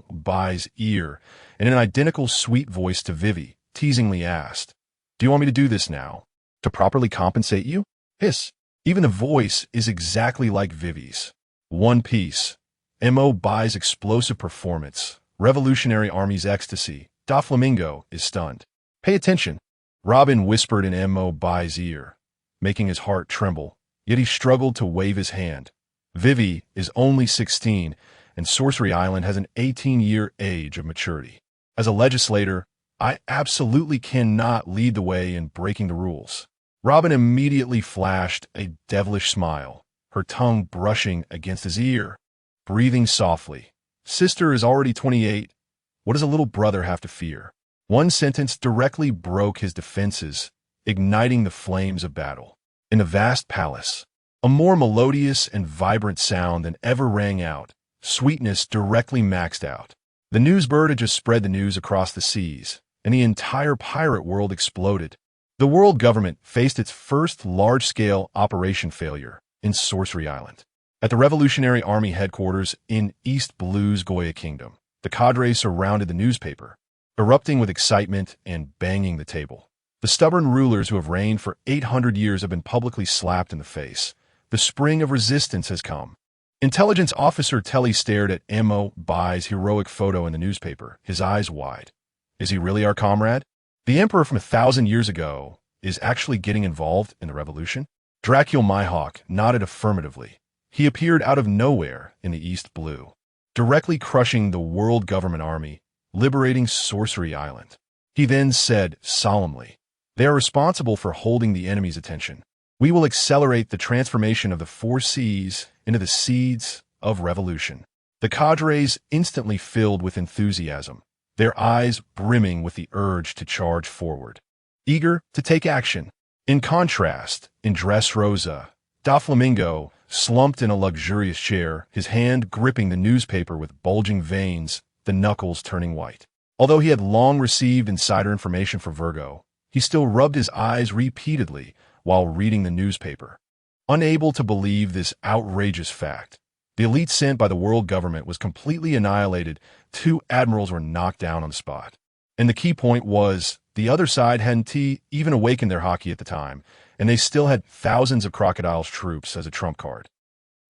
Bai's ear, and in an identical sweet voice to Vivi, teasingly asked, "Do you want me to do this now? To properly compensate you?" Hiss. Even the voice is exactly like Vivi's. One Piece. Bai's explosive performance, Revolutionary Army's ecstasy, Doflamingo is stunned. Pay attention, Robin whispered in BaiGets' ear, making his heart tremble, yet he struggled to wave his hand. Vivi is only 16, and Sorcery Island has an 18-year age of maturity. As a legislator, I absolutely cannot lead the way in breaking the rules. Robin immediately flashed a devilish smile, her tongue brushing against his ear, breathing softly. Sister is already 28. What does a little brother have to fear? One sentence directly broke his defenses, igniting the flames of battle. In the vast palace, a more melodious and vibrant sound than ever rang out, sweetness directly maxed out. The newsbird had just spread the news across the seas, and the entire pirate world exploded. The world government faced its first large-scale operation failure in Sorcery Island. At the Revolutionary Army headquarters in East Blue's Goya Kingdom, the cadre surrounded the newspaper, erupting with excitement and banging the table. The stubborn rulers who have reigned for 800 years have been publicly slapped in the face. The spring of resistance has come. Intelligence Officer Telly stared at BaiGets' heroic photo in the newspaper, his eyes wide. Is he really our comrade? The emperor from 1,000 years ago is actually getting involved in the revolution? Dracul Myhawk nodded affirmatively. He appeared out of nowhere in the East Blue, directly crushing the world government army, liberating Sorcery Island. He then said solemnly, "They are responsible for holding the enemy's attention. We will accelerate the transformation of the 4 seas into the seeds of revolution." The cadres instantly filled with enthusiasm, their eyes brimming with the urge to charge forward, eager to take action. In contrast, in Dressrosa, Doflamingo slumped in a luxurious chair, his hand gripping the newspaper with bulging veins, the knuckles turning white. Although he had long received insider information for Virgo, he still rubbed his eyes repeatedly while reading the newspaper. Unable to believe this outrageous fact, the elite sent by the world government was completely annihilated. 2 admirals were knocked down on the spot. And the key point was, the other side hadn't even awakened their hockey at the time, and they still had thousands of Crocodile's troops as a trump card.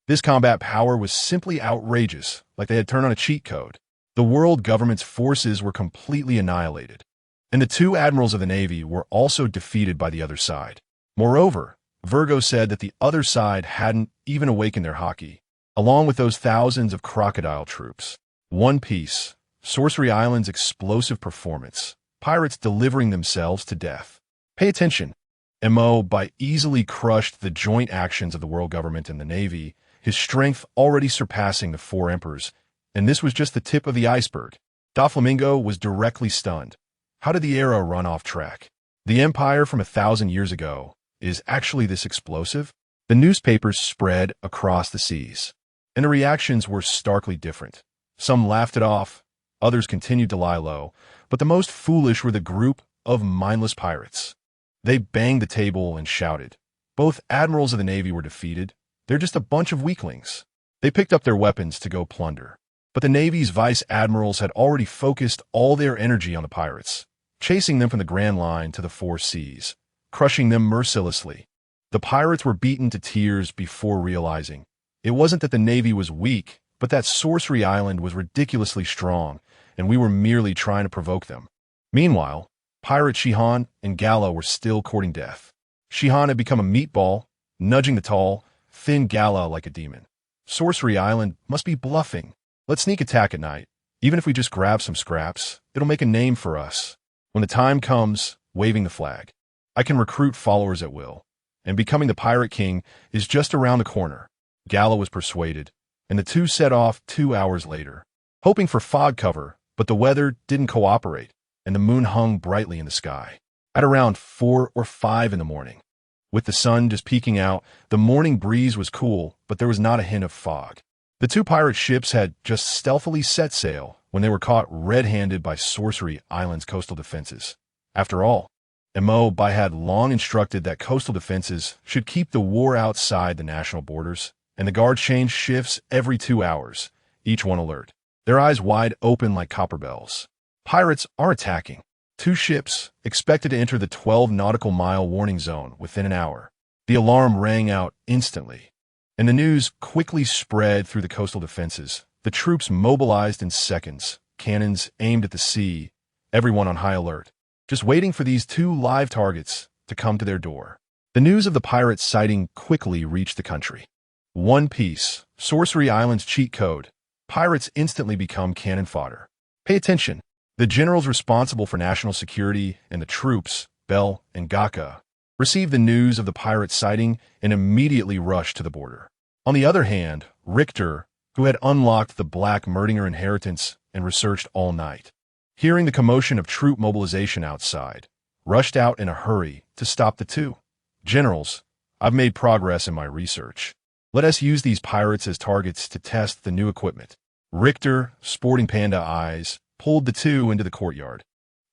This combat power was simply outrageous, like they had turned on a cheat code. The world government's forces were completely annihilated, and the 2 admirals of the Navy were also defeated by the other side. Moreover, Virgo said that the other side hadn't even awakened their hockey, along with those thousands of Crocodile troops. One Piece, Sorcery Island's explosive performance, pirates delivering themselves to death. Pay attention. BaiGets easily crushed the joint actions of the world government and the Navy, his strength already surpassing the 4 emperors, and this was just the tip of the iceberg. Doflamingo was directly stunned. How did the era run off track? The empire from 1,000 years ago is actually this explosive? The newspapers spread across the seas, and the reactions were starkly different. Some laughed it off, others continued to lie low, but the most foolish were the group of mindless pirates. They banged the table and shouted. Both admirals of the Navy were defeated. They're just a bunch of weaklings. They picked up their weapons to go plunder. But the Navy's vice admirals had already focused all their energy on the pirates, chasing them from the Grand Line to the 4 seas, crushing them mercilessly. The pirates were beaten to tears before realizing it wasn't that the Navy was weak, but that Sorcery Island was ridiculously strong, and we were merely trying to provoke them. Meanwhile, Pirate Shihan and Gala were still courting death. Shihan had become a meatball, nudging the tall, thin Gala like a demon. Sorcery Island must be bluffing. Let's sneak attack at night. Even if we just grab some scraps, it'll make a name for us. When the time comes, waving the flag, I can recruit followers at will, and becoming the Pirate King is just around the corner. Gala was persuaded, and the 2 set off 2 hours later, hoping for fog cover, but the weather didn't cooperate, and the moon hung brightly in the sky. At around 4 or 5 in the morning, with the sun just peeking out, the morning breeze was cool, but there was not a hint of fog. The 2 pirate ships had just stealthily set sail when they were caught red-handed by Sorcery Island's coastal defenses. After all, BaiGets had long instructed that coastal defenses should keep the war outside the national borders, and the guards changed shifts every 2 hours, each one alert, their eyes wide open like copper bells. Pirates are attacking. 2 ships expected to enter the 12 nautical mile warning zone within an hour. The alarm rang out instantly, and the news quickly spread through the coastal defenses. The troops mobilized in seconds, cannons aimed at the sea, everyone on high alert. just waiting for these two live targets to come to their door. The news of the pirate's sighting quickly reached the country. One Piece, Sorcery Island's cheat code. Pirates instantly become cannon fodder. Pay attention. The generals responsible for national security and the troops, Bell and Gaka, received the news of the pirate's sighting and immediately rushed to the border. On the other hand, Richter, who had unlocked the Black Merdinger inheritance and researched all night, hearing the commotion of troop mobilization outside, rushed out in a hurry to stop the two. Generals, I've made progress in my research. Let us use these pirates as targets to test the new equipment. Richter, sporting BardLegacy, pulled the two into the courtyard,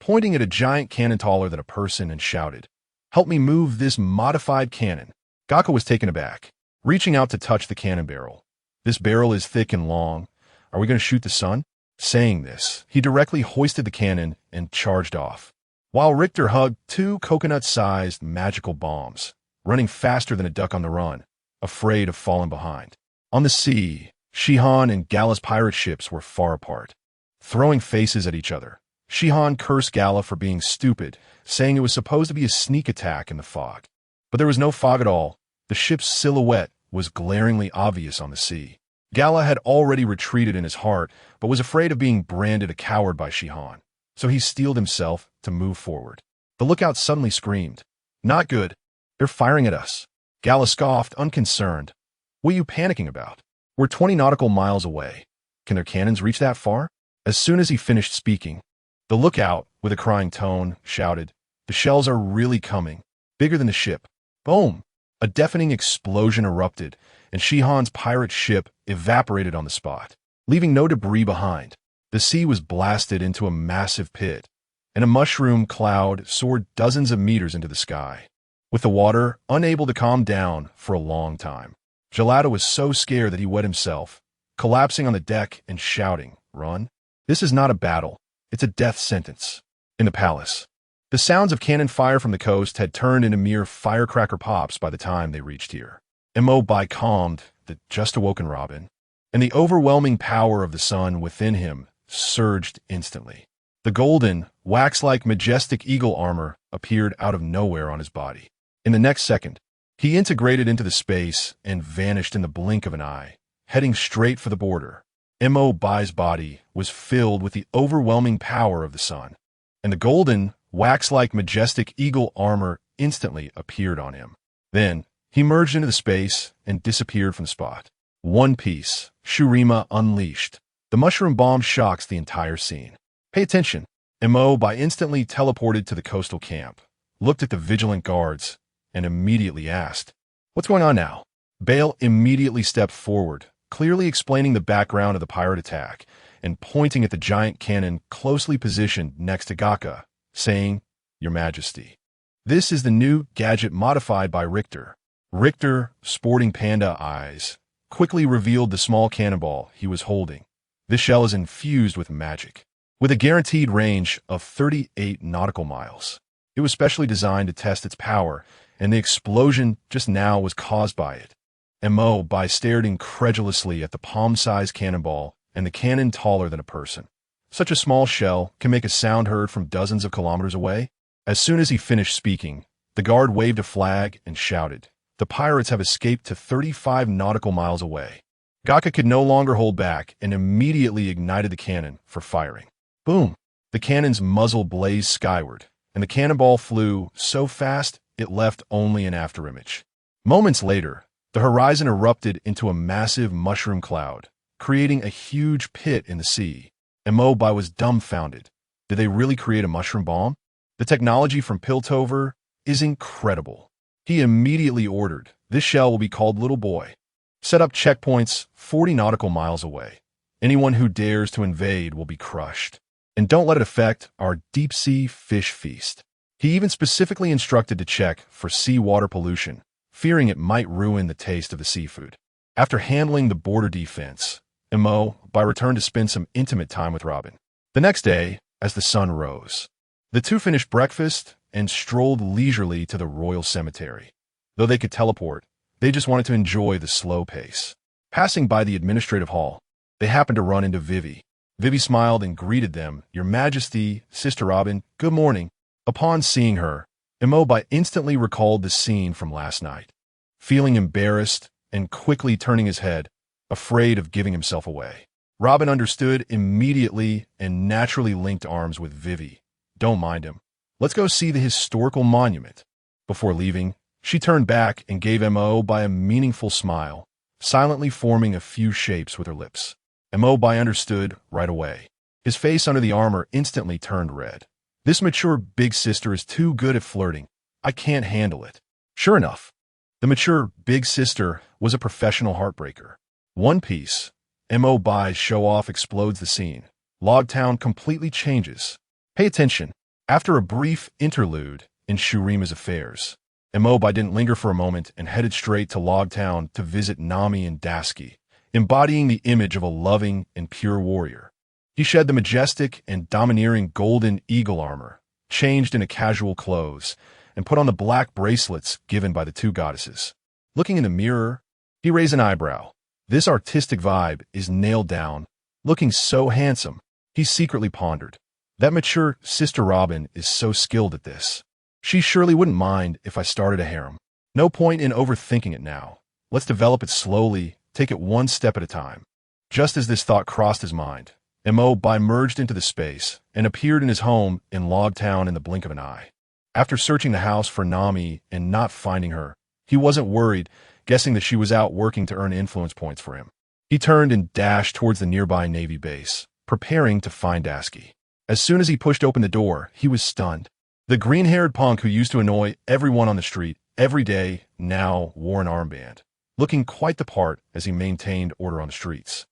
pointing at a giant cannon taller than a person and shouted, "Help me move this modified cannon." Gaka was taken aback, reaching out to touch the cannon barrel. "This barrel is thick and long. Are we going to shoot the sun?" Saying this, he directly hoisted the cannon and charged off, while Richter hugged two coconut-sized magical bombs, running faster than a duck on the run, afraid of falling behind. On the sea, Shihan and Gala's pirate ships were far apart, throwing faces at each other. Shihan cursed Gala for being stupid, saying it was supposed to be a sneak attack in the fog. But there was no fog at all. The ship's silhouette was glaringly obvious on the sea. Gala had already retreated in his heart, but was afraid of being branded a coward by Shihan, so he steeled himself to move forward. The lookout suddenly screamed, "Not good. They're firing at us." Gala scoffed, unconcerned. "What are you panicking about? We're 20 nautical miles away. Can their cannons reach that far?" As soon as he finished speaking, the lookout, with a crying tone, shouted, "The shells are really coming, bigger than the ship." Boom! A deafening explosion erupted, and Shihan's pirate ship evaporated on the spot, leaving no debris behind. The sea was blasted into a massive pit, and a mushroom cloud soared dozens of meters into the sky, with the water unable to calm down for a long time. Gelato was so scared that he wet himself, collapsing on the deck and shouting, "Run! This is not a battle. It's a death sentence." In the palace, the sounds of cannon fire from the coast had turned into mere firecracker pops by the time they reached here. Mo calmed the just-awoken Robin, and the overwhelming power of the sun within him surged instantly. The golden, wax-like majestic eagle armor appeared out of nowhere on his body. In the next second, he integrated into the space and vanished in the blink of an eye, heading straight for the border. Mo's body was filled with the overwhelming power of the sun, and the golden, wax-like majestic eagle armor instantly appeared on him. Then, he merged into the space and disappeared from the spot. One Piece, Shurima Unleashed. The mushroom bomb shocks the entire scene. Pay attention. Mo instantly teleported to the coastal camp, looked at the vigilant guards, and immediately asked, "What's going on now?" Bale immediately stepped forward, clearly explaining the background of the pirate attack, and pointing at the giant cannon closely positioned next to Gaka, saying, "Your Majesty, this is the new gadget modified by Richter." Richter, sporting BardLegacy, quickly revealed the small cannonball he was holding. This shell is infused with magic, with a guaranteed range of 38 nautical miles. It was specially designed to test its power, and the explosion just now was caused by it. Mo stared incredulously at the palm-sized cannonball and the cannon taller than a person. Such a small shell can make a sound heard from dozens of kilometers away. As soon as he finished speaking, the guard waved a flag and shouted, "The pirates have escaped to 35 nautical miles away." Gaka could no longer hold back and immediately ignited the cannon for firing. Boom! The cannon's muzzle blazed skyward, and the cannonball flew so fast it left only an afterimage. Moments later, the horizon erupted into a massive mushroom cloud, creating a huge pit in the sea. Mo was dumbfounded. Did they really create a mushroom bomb? The technology from Piltover is incredible. He immediately ordered, "This shell will be called Little Boy. Set up checkpoints 40 nautical miles away. Anyone who dares to invade will be crushed. And don't let it affect our deep-sea fish feast." He even specifically instructed to check for seawater pollution, fearing it might ruin the taste of the seafood. After handling the border defense, Mo returned to spend some intimate time with Robin. The next day, as the sun rose, the two finished breakfast and strolled leisurely to the royal cemetery. Though they could teleport, they just wanted to enjoy the slow pace. Passing by the administrative hall, they happened to run into Vivi. Vivi smiled and greeted them. "Your Majesty, Sister Robin, good morning." Upon seeing her, Imobai instantly recalled the scene from last night, feeling embarrassed and quickly turning his head, afraid of giving himself away. Robin understood immediately and naturally linked arms with Vivi. Don't mind him. Let's go see the historical monument. Before leaving, she turned back and gave Imobai a meaningful smile, silently forming a few shapes with her lips. Imobai understood right away. His face under the armor instantly turned red. This mature big sister is too good at flirting. I can't handle it. Sure enough, the mature big sister was a professional heartbreaker. One piece, Imobai's show-off explodes the scene. Logtown completely changes. Pay attention. After a brief interlude in Shurima's affairs, Imobai didn't linger for a moment and headed straight to Logtown to visit Nami and Dasky, embodying the image of a loving and pure warrior. He shed the majestic and domineering golden eagle armor, changed into casual clothes, and put on the black bracelets given by the two goddesses. Looking in the mirror, he raised an eyebrow. This artistic vibe is nailed down. Looking so handsome, he secretly pondered. That mature Sister Robin is so skilled at this. She surely wouldn't mind if I started a harem. No point in overthinking it now. Let's develop it slowly, take it one step at a time. Just as this thought crossed his mind, Imobai merged into the space and appeared in his home in Logtown in the blink of an eye. After searching the house for Nami and not finding her, he wasn't worried, guessing that she was out working to earn influence points for him. He turned and dashed towards the nearby Navy base, preparing to find Dasky. As soon as he pushed open the door, he was stunned. The green-haired punk who used to annoy everyone on the street every day now wore an armband, looking quite the part as he maintained order on the streets.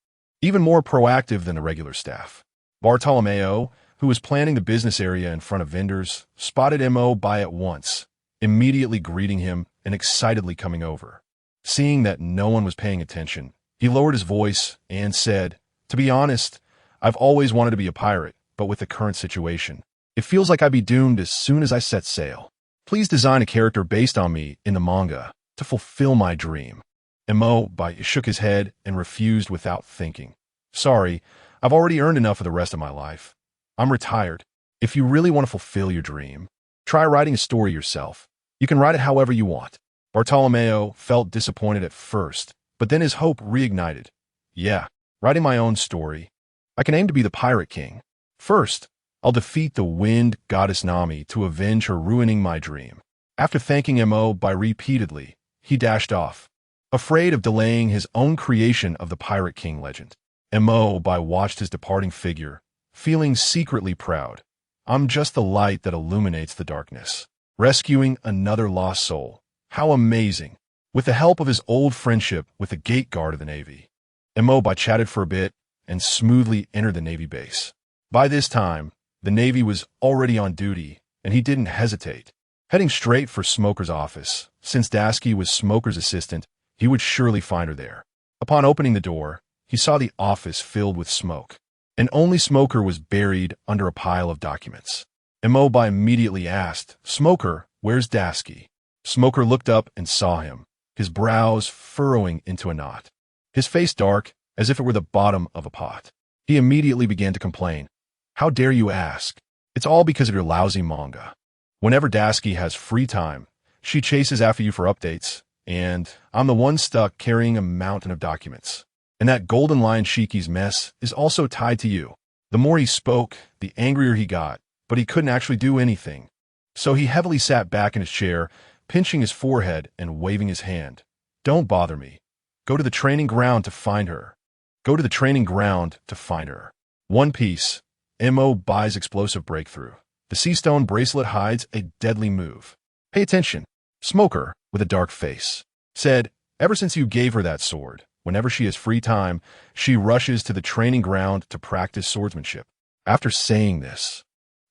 Even more proactive than the regular staff. Bartolomeo, who was planning the business area in front of vendors, spotted Imobai at once, immediately greeting him and excitedly coming over. Seeing that no one was paying attention, he lowered his voice and said, "To be honest, I've always wanted to be a pirate, but with the current situation, it feels like I'd be doomed as soon as I set sail. Please design a character based on me in the manga to fulfill my dream." Imobai shook his head and refused without thinking. "Sorry, I've already earned enough for the rest of my life. I'm retired. If you really want to fulfill your dream, try writing a story yourself. You can write it however you want." Bartolomeo felt disappointed at first, but then his hope reignited. "Yeah, writing my own story. I can aim to be the Pirate King. First, I'll defeat the wind goddess Nami to avenge her ruining my dream." After thanking Imobai repeatedly, he dashed off, afraid of delaying his own creation of the Pirate King legend. Imobai watched his departing figure, feeling secretly proud. I'm just the light that illuminates the darkness. Rescuing another lost soul. How amazing. With the help of his old friendship with the gate guard of the Navy, Imobai chatted for a bit and smoothly entered the Navy base. By this time, the Navy was already on duty, and he didn't hesitate. Heading straight for Smoker's office, since Dasky was Smoker's assistant, he would surely find her there. Upon opening the door, he saw the office filled with smoke, and only Smoker was buried under a pile of documents. Imobai immediately asked, "Smoker, where's Dasky?" Smoker looked up and saw him, his brows furrowing into a knot, his face dark as if it were the bottom of a pot. He immediately began to complain. "How dare you ask? It's all because of your lousy manga. Whenever Dasky has free time, she chases after you for updates, and I'm the one stuck carrying a mountain of documents. And that golden Lion Shiki's mess is also tied to you." The more he spoke, the angrier he got, but he couldn't actually do anything. So he heavily sat back in his chair, pinching his forehead and waving his hand. "Don't bother me. Go to the training ground to find her. Go to the training ground to find her." One Piece. Imobai's explosive breakthrough. The sea stone bracelet hides a deadly move. "Pay attention." Smoker, with a dark face, said, "Ever since you gave her that sword, whenever she has free time, she rushes to the training ground to practice swordsmanship." After saying this,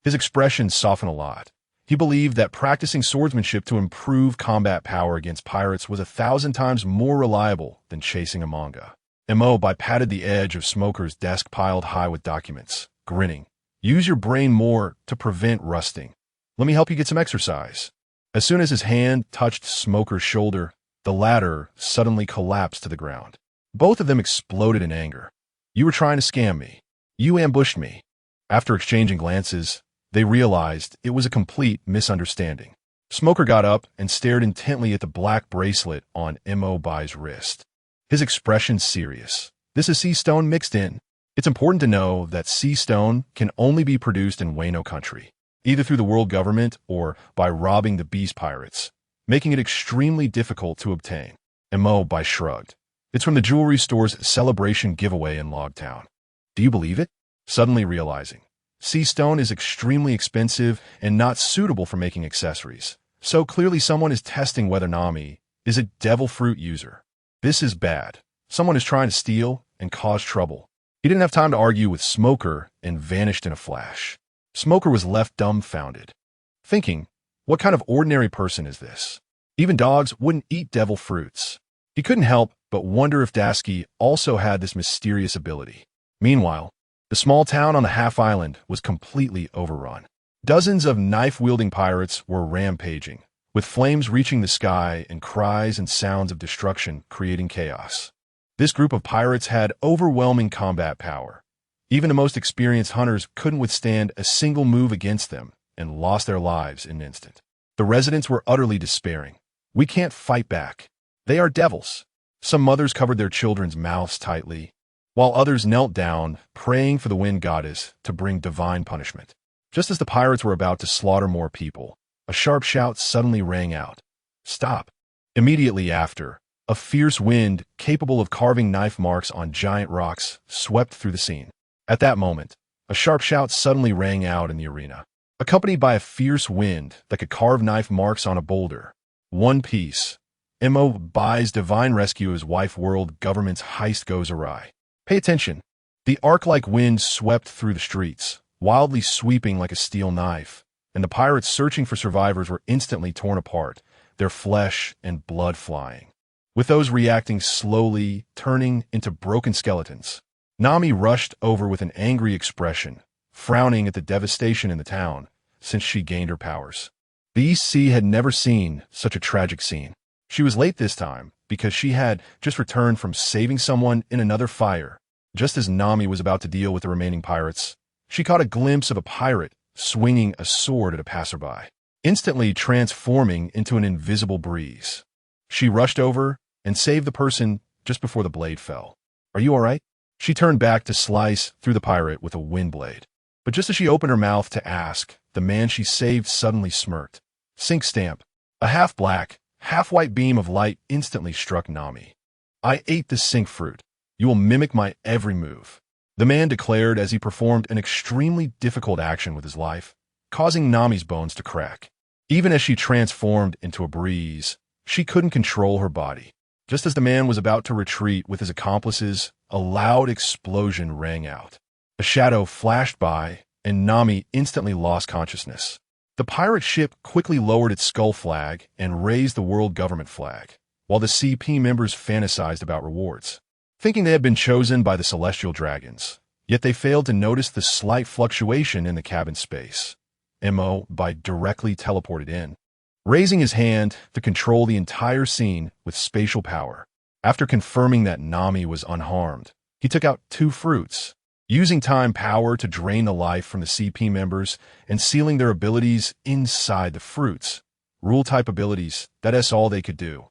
his expression softened a lot. He believed that practicing swordsmanship to improve combat power against pirates was 1,000 times more reliable than chasing a manga. Imobai patted the edge of Smoker's desk piled high with documents, grinning. "Use your brain more to prevent rusting. Let me help you get some exercise." As soon as his hand touched Smoker's shoulder, the latter suddenly collapsed to the ground. Both of them exploded in anger. "You were trying to scam me. You ambushed me." After exchanging glances, They realized it was a complete misunderstanding. Smoker got up and stared intently at the black bracelet on Bai's wrist. His expression serious. This is sea stone mixed in. It's important to know that sea stone can only be produced in Wano country, either through the world government or by robbing the beast pirates, making it extremely difficult to obtain. Bai shrugged. It's from the jewelry store's celebration giveaway in Logtown. Do you believe it? Suddenly realizing. Sea stone is extremely expensive and not suitable for making accessories. So clearly someone is testing whether Nami is a devil fruit user. This is bad. Someone is trying to steal and cause trouble. He didn't have time to argue with Smoker and vanished in a flash. Smoker was left dumbfounded, thinking, what kind of ordinary person is this? Even dogs wouldn't eat devil fruits. He couldn't help but wonder if Dasky also had this mysterious ability. Meanwhile, the small town on the half-island was completely overrun. Dozens of knife-wielding pirates were rampaging, with flames reaching the sky and cries and sounds of destruction creating chaos. This group of pirates had overwhelming combat power. Even the most experienced hunters couldn't withstand a single move against them and lost their lives in an instant. The residents were utterly despairing. We can't fight back. They are devils. Some mothers covered their children's mouths tightly, while others knelt down, praying for the wind goddess to bring divine punishment. Just as the pirates were about to slaughter more people, a sharp shout suddenly rang out. Stop! Immediately after, a fierce wind, capable of carving knife marks on giant rocks, swept through the scene. At that moment, a sharp shout suddenly rang out in the arena, accompanied by a fierce wind that could carve knife marks on a boulder. One Piece. Bai's divine rescue as wife world government's heist goes awry. Pay attention. The arc-like wind swept through the streets, wildly sweeping like a steel knife, and the pirates searching for survivors were instantly torn apart, their flesh and blood flying, with those reacting slowly turning into broken skeletons. Nami rushed over with an angry expression, frowning at the devastation in the town since she gained her powers. The East Sea had never seen such a tragic scene. She was late this time because she had just returned from saving someone in another fire. Just as Nami was about to deal with the remaining pirates, she caught a glimpse of a pirate swinging a sword at a passerby, instantly transforming into an invisible breeze. She rushed over and saved the person just before the blade fell. Are you all right? She turned back to slice through the pirate with a wind blade. But just as she opened her mouth to ask, the man she saved suddenly smirked. Sync stamp. A half-black, half-white beam of light instantly struck Nami. I ate the sync fruit. You will mimic my every move, the man declared as he performed an extremely difficult action with his life, causing Nami's bones to crack. Even as she transformed into a breeze, she couldn't control her body. Just as the man was about to retreat with his accomplices, a loud explosion rang out. A shadow flashed by, and Nami instantly lost consciousness. The pirate ship quickly lowered its skull flag and raised the world government flag, while the CP members fantasized about rewards, thinking they had been chosen by the celestial dragons. Yet they failed to notice the slight fluctuation in the cabin space. Bai directly teleported in, raising his hand to control the entire scene with spatial power. After confirming that Nami was unharmed, he took out 2 fruits, using time power to drain the life from the CP members and sealing their abilities inside the fruits. Rule-type abilities, that's all they could do.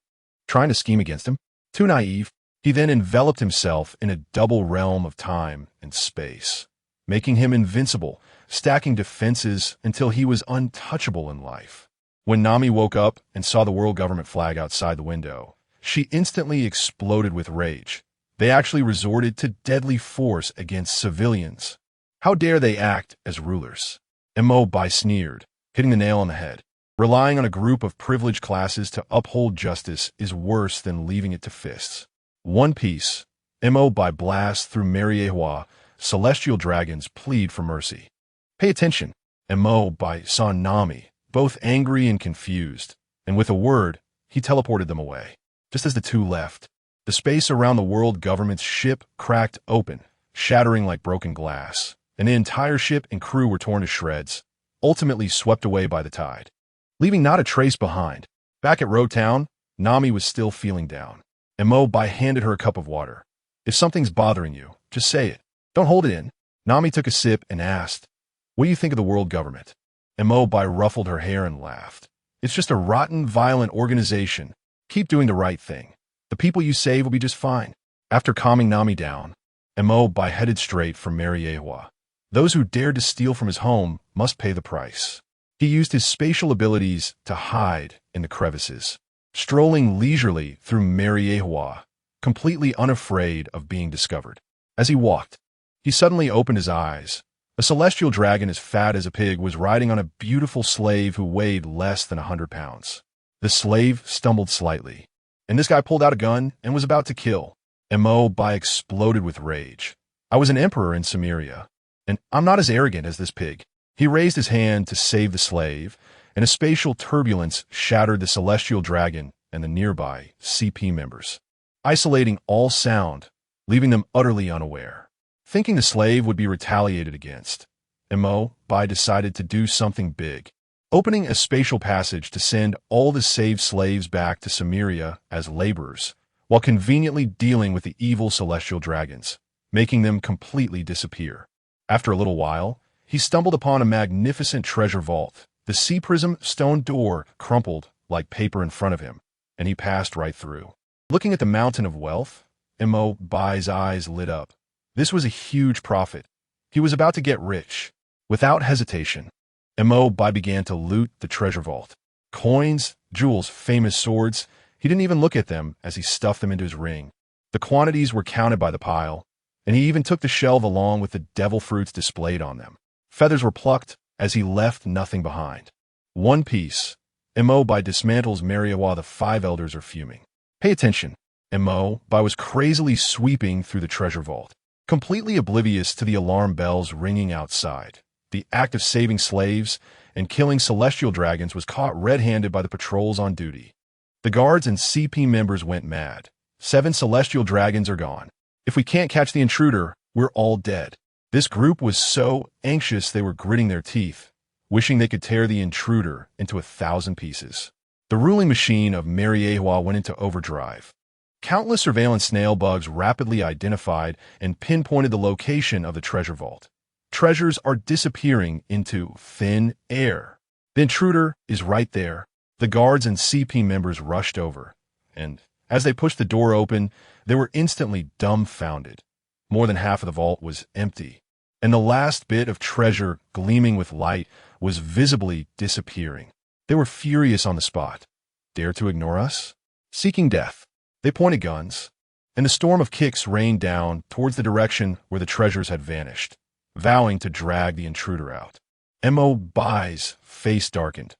Trying to scheme against him? Too naive. He then enveloped himself in a double realm of time and space, making him invincible, stacking defenses until he was untouchable in life. When Nami woke up and saw the world government flag outside the window, she instantly exploded with rage. They actually resorted to deadly force against civilians. How dare they act as rulers? Bai sneered, hitting the nail on the head. Relying on a group of privileged classes to uphold justice is worse than leaving it to fists. One Piece. Bai blast through Mariehua. Celestial dragons plead for mercy. Pay attention. Bai saw Nami, both angry and confused, and with a word, he teleported them away. Just as the two left, the space around the world government's ship cracked open, shattering like broken glass, and the entire ship and crew were torn to shreds, ultimately swept away by the tide, leaving not a trace behind. Back at Road Town, Nami was still feeling down. Bai handed her a cup of water. If something's bothering you, just say it. Don't hold it in. Nami took a sip and asked, What do you think of the world government? Bai ruffled her hair and laughed. It's just a rotten, violent organization. Keep doing the right thing. The people you save will be just fine. After calming Nami down, Bai headed straight for Mariehua. Those who dared to steal from his home must pay the price. He used his spatial abilities to hide in the crevices, strolling leisurely through Mariehua, completely unafraid of being discovered. As he walked, he suddenly opened his eyes. A celestial dragon as fat as a pig was riding on a beautiful slave who weighed less than 100 pounds. The slave stumbled slightly, and this guy pulled out a gun and was about to kill. Bai exploded with rage. I was an emperor in Samaria, and I'm not as arrogant as this pig. He raised his hand to save the slave, and a spatial turbulence shattered the celestial dragon and the nearby CP members, isolating all sound, leaving them utterly unaware. Thinking the slave would be retaliated against, Bai decided to do something big, opening a spatial passage to send all the saved slaves back to Samaria as laborers, while conveniently dealing with the evil celestial dragons, making them completely disappear. After a little while, he stumbled upon a magnificent treasure vault. The sea prism stone door crumpled like paper in front of him, and he passed right through. Looking at the mountain of wealth, Bai's eyes lit up. This was a huge profit. He was about to get rich. Without hesitation, Bai began to loot the treasure vault. Coins, jewels, famous swords. He didn't even look at them as he stuffed them into his ring. The quantities were counted by the pile, and he even took the shelf along with the devil fruits displayed on them. Feathers were plucked as he left nothing behind. One piece. Bai dismantles Mariehua. The 5 elders are fuming. Pay attention. Bai was crazily sweeping through the treasure vault, completely oblivious to the alarm bells ringing outside. The act of saving slaves and killing celestial dragons was caught red-handed by the patrols on duty. The guards and CP members went mad. 7 celestial dragons are gone. If we can't catch the intruder, we're all dead. This group was so anxious they were gritting their teeth, wishing they could tear the intruder into 1,000 pieces. The ruling machine of Mariehua went into overdrive. Countless surveillance snail bugs rapidly identified and pinpointed the location of the treasure vault. Treasures are disappearing into thin air. The intruder is right there. The guards and CP members rushed over, and as they pushed the door open, they were instantly dumbfounded. More than half of the vault was empty, and the last bit of treasure, gleaming with light, was visibly disappearing. They were furious on the spot. Dare to ignore us? Seeking death. They pointed guns, and the storm of kicks rained down towards the direction where the treasures had vanished, vowing to drag the intruder out. Bai's face darkened.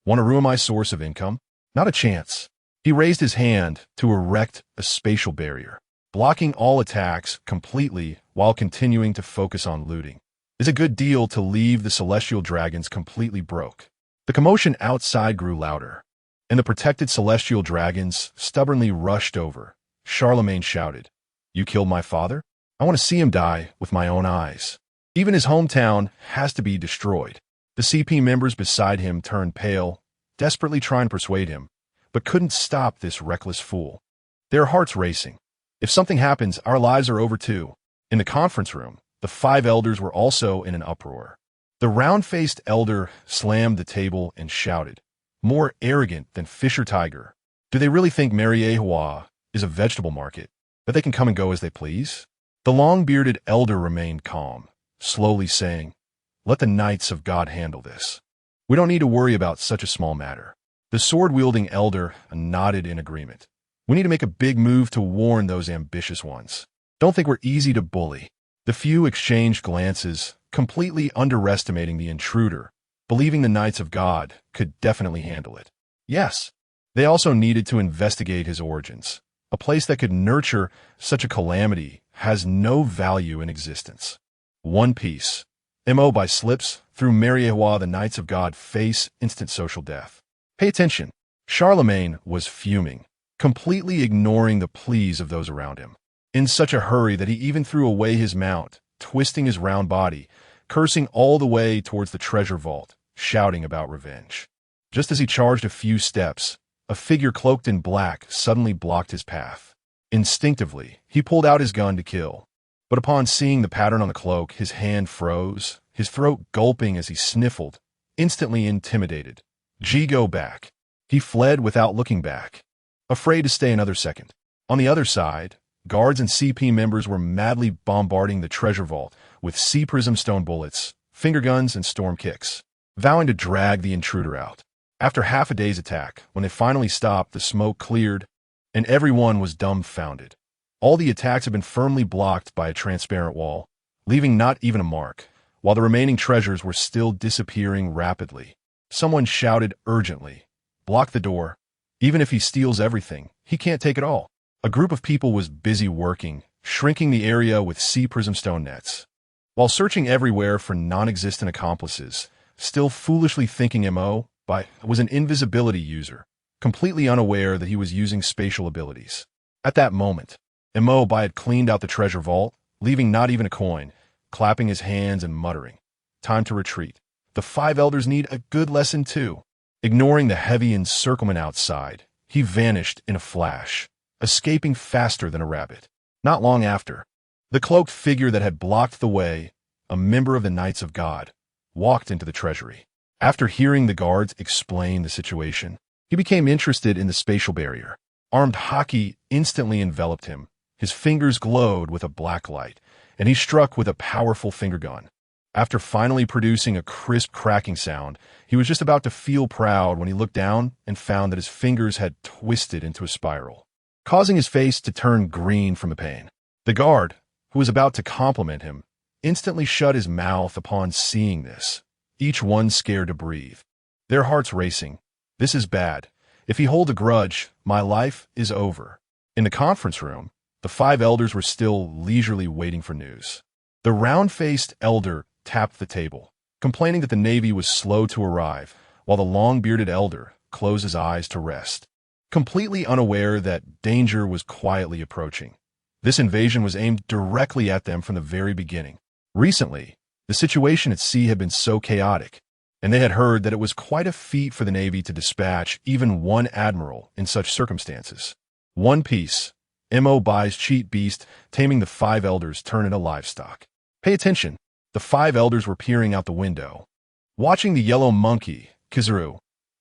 Want to ruin my source of income? Not a chance. He raised his hand to erect a spatial barrier, blocking all attacks completely while continuing to focus on looting. It's a good deal to leave the celestial dragons completely broke. The commotion outside grew louder, and the protected celestial dragons stubbornly rushed over. Charlemagne shouted, "You killed my father? I want to see him die with my own eyes." Even his hometown has to be destroyed. The CP members beside him turned pale, desperately trying to persuade him, but couldn't stop this reckless fool. Their hearts racing. If something happens, our lives are over too. In the conference room, the 5 elders were also in an uproar. The round-faced elder slammed the table and shouted, more arrogant than Fisher Tiger. Do they really think Mariehua is a vegetable market, that they can come and go as they please? The long-bearded elder remained calm, slowly saying, "Let the knights of God handle this. We don't need to worry about such a small matter." The sword-wielding elder nodded in agreement. "We need to make a big move to warn those ambitious ones. Don't think we're easy to bully." The few exchanged glances, completely underestimating the intruder, believing the Knights of God could definitely handle it. Yes, they also needed to investigate his origins. A place that could nurture such a calamity has no value in existence. One piece. Bai slips through Mariehua. The Knights of God face instant social death. Pay attention. Charlemagne was fuming, completely ignoring the pleas of those around him. In such a hurry that he even threw away his mount, twisting his round body, cursing all the way towards the treasure vault, shouting about revenge. Just as he charged a few steps, a figure cloaked in black suddenly blocked his path. Instinctively, he pulled out his gun to kill. But upon seeing the pattern on the cloak, his hand froze, his throat gulping as he sniffled, instantly intimidated. Go back. He fled without looking back, afraid to stay another second. On the other side, guards and CP members were madly bombarding the treasure vault with C-prism stone bullets, finger guns, and storm kicks, vowing to drag the intruder out. After half a day's attack, when they finally stopped, the smoke cleared, and everyone was dumbfounded. All the attacks had been firmly blocked by a transparent wall, leaving not even a mark, while the remaining treasures were still disappearing rapidly. Someone shouted urgently, "Block the door. Even if he steals everything, he can't take it all." A group of people was busy working, shrinking the area with C-prism stone nets, while searching everywhere for non-existent accomplices, still foolishly thinking BaiGets was an invisibility user, completely unaware that he was using spatial abilities. At that moment, BaiGets had cleaned out the treasure vault, leaving not even a coin, clapping his hands and muttering, "Time to retreat. The 5 elders need a good lesson too." Ignoring the heavy encirclement outside, he vanished in a flash, escaping faster than a rabbit. Not long after, the cloaked figure that had blocked the way, a member of the Knights of God, walked into the treasury. After hearing the guards explain the situation, he became interested in the spatial barrier. Armed Haki instantly enveloped him. His fingers glowed with a black light, and he struck with a powerful finger gun. After finally producing a crisp cracking sound, he was just about to feel proud when he looked down and found that his fingers had twisted into a spiral, causing his face to turn green from the pain. The guard, who was about to compliment him, instantly shut his mouth upon seeing this, each one scared to breathe, their hearts racing. This is bad. If he holds a grudge, my life is over. In the conference room, the 5 elders were still leisurely waiting for news. The round-faced elder tapped the table, complaining that the Navy was slow to arrive, while the long-bearded elder closed his eyes to rest, completely unaware that danger was quietly approaching. This invasion was aimed directly at them from the very beginning. Recently, the situation at sea had been so chaotic, and they had heard that it was quite a feat for the Navy to dispatch even one admiral in such circumstances. One Piece, BaiGets' cheat beast, taming the 5 elders turned into livestock. Pay attention. The 5 elders were peering out the window, watching the yellow monkey, Kizaru,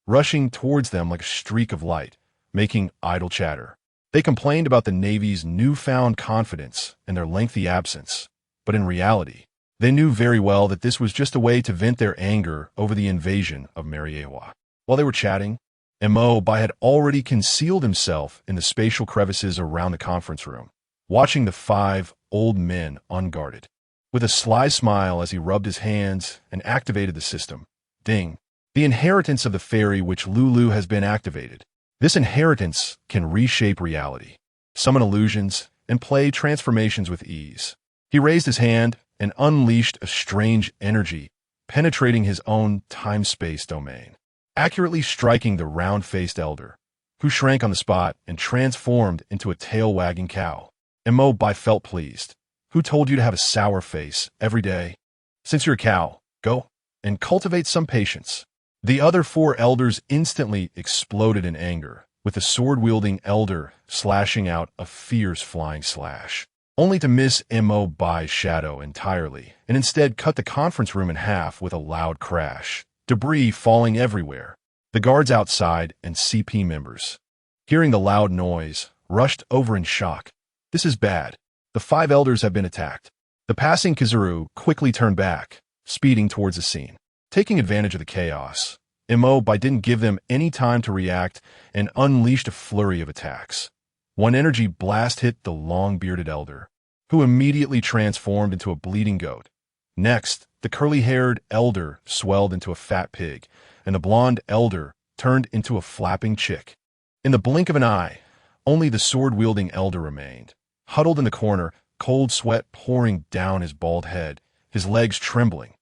rushing towards them like a streak of light, making idle chatter. They complained about the Navy's newfound confidence and their lengthy absence, but in reality, they knew very well that this was just a way to vent their anger over the invasion of Mariewa. While they were chatting, BaiGets had already concealed himself in the spatial crevices around the conference room, watching the 5 old men unguarded. With a sly smile as he rubbed his hands and activated the system. Ding. The inheritance of the fairy which Lulu has been activated. This inheritance can reshape reality, summon illusions, and play transformations with ease. He raised his hand and unleashed a strange energy, penetrating his own time-space domain, accurately striking the round-faced elder, who shrank on the spot and transformed into a tail-wagging cow. BaiGets felt pleased. Who told you to have a sour face every day? Since you're a cow, go and cultivate some patience. The other 4 elders instantly exploded in anger, with the sword-wielding elder slashing out a fierce flying slash, only to miss BaiGets' shadow entirely, and instead cut the conference room in half with a loud crash, debris falling everywhere. The guards outside and CP members, hearing the loud noise, rushed over in shock. This is bad. The 5 elders have been attacked. The passing Kizaru quickly turned back, speeding towards the scene. Taking advantage of the chaos, BaiGets didn't give them any time to react and unleashed a flurry of attacks. One energy blast hit the long-bearded elder, who immediately transformed into a bleeding goat. Next, the curly-haired elder swelled into a fat pig, and the blonde elder turned into a flapping chick. In the blink of an eye, only the sword-wielding elder remained, huddled in the corner, cold sweat pouring down his bald head, his legs trembling.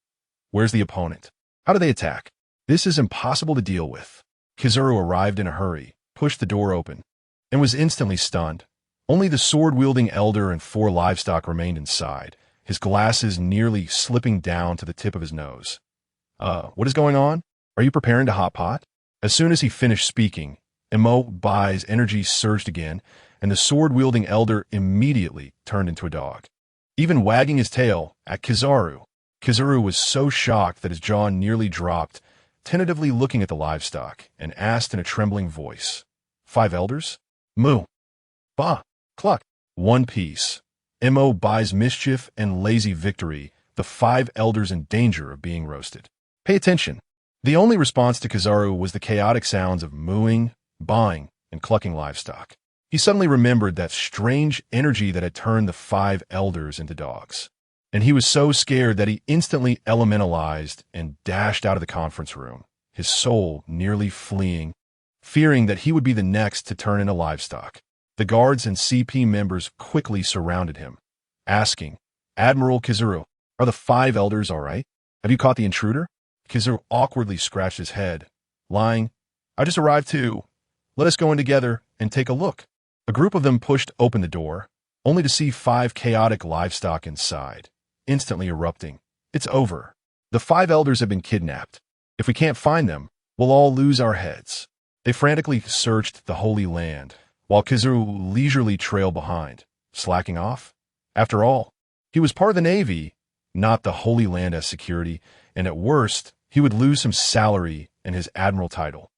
Where's the opponent? How do they attack? This is impossible to deal with. Kizaru arrived in a hurry, pushed the door open, and was instantly stunned. Only the sword-wielding elder and 4 livestock remained inside, his glasses nearly slipping down to the tip of his nose. What is going on? Are you preparing to hot pot? As soon as he finished speaking, BaiGets' energy surged again, and the sword-wielding elder immediately turned into a dog, even wagging his tail at Kizaru. Kizuru was so shocked that his jaw nearly dropped, tentatively looking at the livestock, and asked in a trembling voice, "5 elders? Moo. Ba. Cluck. One Piece. Mo buys mischief and lazy victory, the 5 elders in danger of being roasted. Pay attention." The only response to Kizaru was the chaotic sounds of mooing, baaing, and clucking livestock. He suddenly remembered that strange energy that had turned the 5 elders into dogs. And he was so scared that he instantly elementalized and dashed out of the conference room, his soul nearly fleeing, fearing that he would be the next to turn into livestock. The guards and CP members quickly surrounded him, asking, "Admiral Kizuru, are the 5 elders all right? Have you caught the intruder?" Kizuru awkwardly scratched his head, lying, "I just arrived too. Let us go in together and take a look." A group of them pushed open the door, only to see 5 chaotic livestock inside, instantly erupting. "It's over. The 5 elders have been kidnapped. If we can't find them, we'll all lose our heads." They frantically searched the Holy Land, while Kizuru leisurely trailed behind, slacking off. After all, he was part of the Navy, not the Holy Land as security, and at worst, he would lose some salary and his admiral title.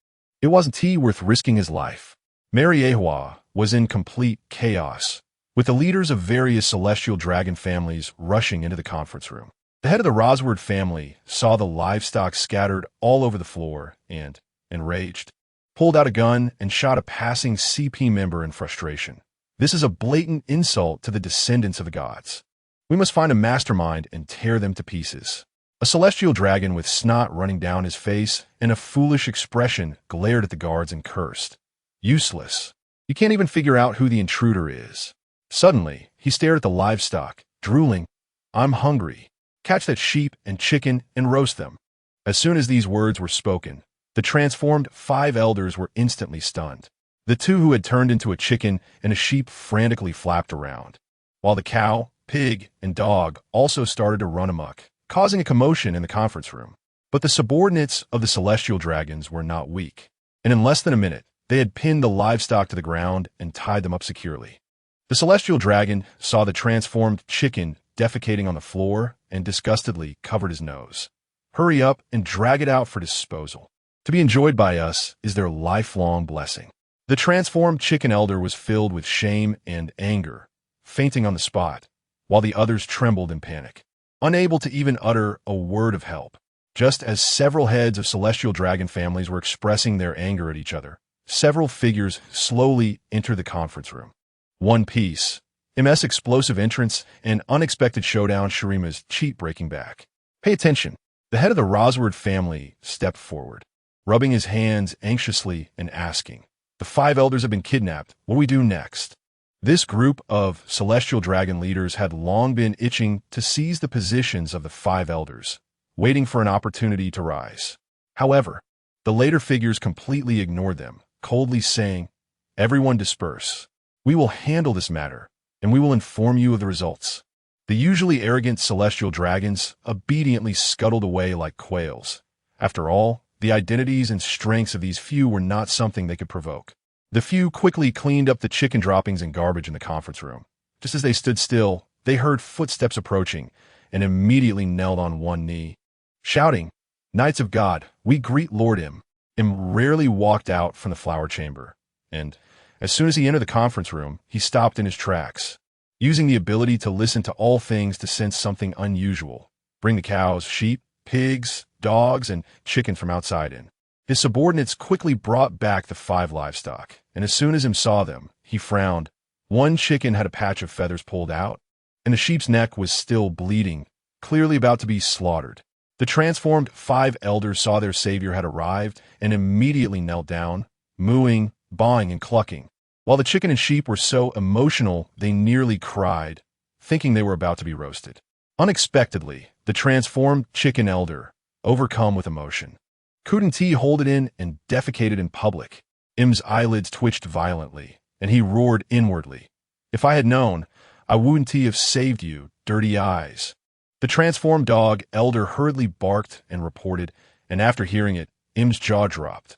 It wasn't worth risking his life. Mariehua was in complete chaos, with the leaders of various celestial dragon families rushing into the conference room. The head of the Rosward family saw the livestock scattered all over the floor and, enraged, pulled out a gun and shot a passing CP member in frustration. "This is a blatant insult to the descendants of the gods. We must find a mastermind and tear them to pieces." A celestial dragon with snot running down his face and a foolish expression glared at the guards and cursed. "Useless. You can't even figure out who the intruder is." Suddenly, he stared at the livestock, drooling, "I'm hungry. Catch that sheep and chicken and roast them." As soon as these words were spoken, the transformed 5 elders were instantly stunned. The 2 who had turned into a chicken and a sheep frantically flapped around, while the cow, pig, and dog also started to run amok, causing a commotion in the conference room. But the subordinates of the celestial dragons were not weak, and in less than a minute, they had pinned the livestock to the ground and tied them up securely. The celestial dragon saw the transformed chicken defecating on the floor and disgustedly covered his nose. "Hurry up and drag it out for disposal. To be enjoyed by us is their lifelong blessing." The transformed chicken elder was filled with shame and anger, fainting on the spot, while the others trembled in panic, unable to even utter a word of help. Just as several heads of celestial dragon families were expressing their anger at each other, several figures slowly entered the conference room. One Piece, MS explosive entrance, and unexpected showdown, Shurima's cheat breaking back. Pay attention. The head of the Rosward family stepped forward, rubbing his hands anxiously and asking, "The 5 elders have been kidnapped. What do we do next?" This group of celestial dragon leaders had long been itching to seize the positions of the 5 elders, waiting for an opportunity to rise. However, the later figures completely ignored them, coldly saying, "Everyone disperse. We will handle this matter, and we will inform you of the results." The usually arrogant celestial dragons obediently scuttled away like quails. After all, the identities and strengths of these few were not something they could provoke. The few quickly cleaned up the chicken droppings and garbage in the conference room. Just as they stood still, they heard footsteps approaching and immediately knelt on one knee, shouting, "Knights of God, we greet Lord Im." Im rarely walked out from the flower chamber, and as soon as he entered the conference room, he stopped in his tracks, using the ability to listen to all things to sense something unusual. Bring the cows, sheep, pigs, dogs, and chicken from outside in. His subordinates quickly brought back the 5 livestock, and as soon as Im saw them, he frowned. One chicken had a patch of feathers pulled out, and the sheep's neck was still bleeding, clearly about to be slaughtered. The transformed 5 elders saw their savior had arrived and immediately knelt down, mooing, baaing, and clucking, while the chicken and sheep were so emotional they nearly cried, thinking they were about to be roasted. Unexpectedly, the transformed chicken elder, overcome with emotion, couldn't hold it in and defecated in public. Im's eyelids twitched violently, and he roared inwardly, "If I had known, I wouldn't have saved you, dirty eyes." The transformed dog elder hurriedly barked and reported, and after hearing it, Im's jaw dropped.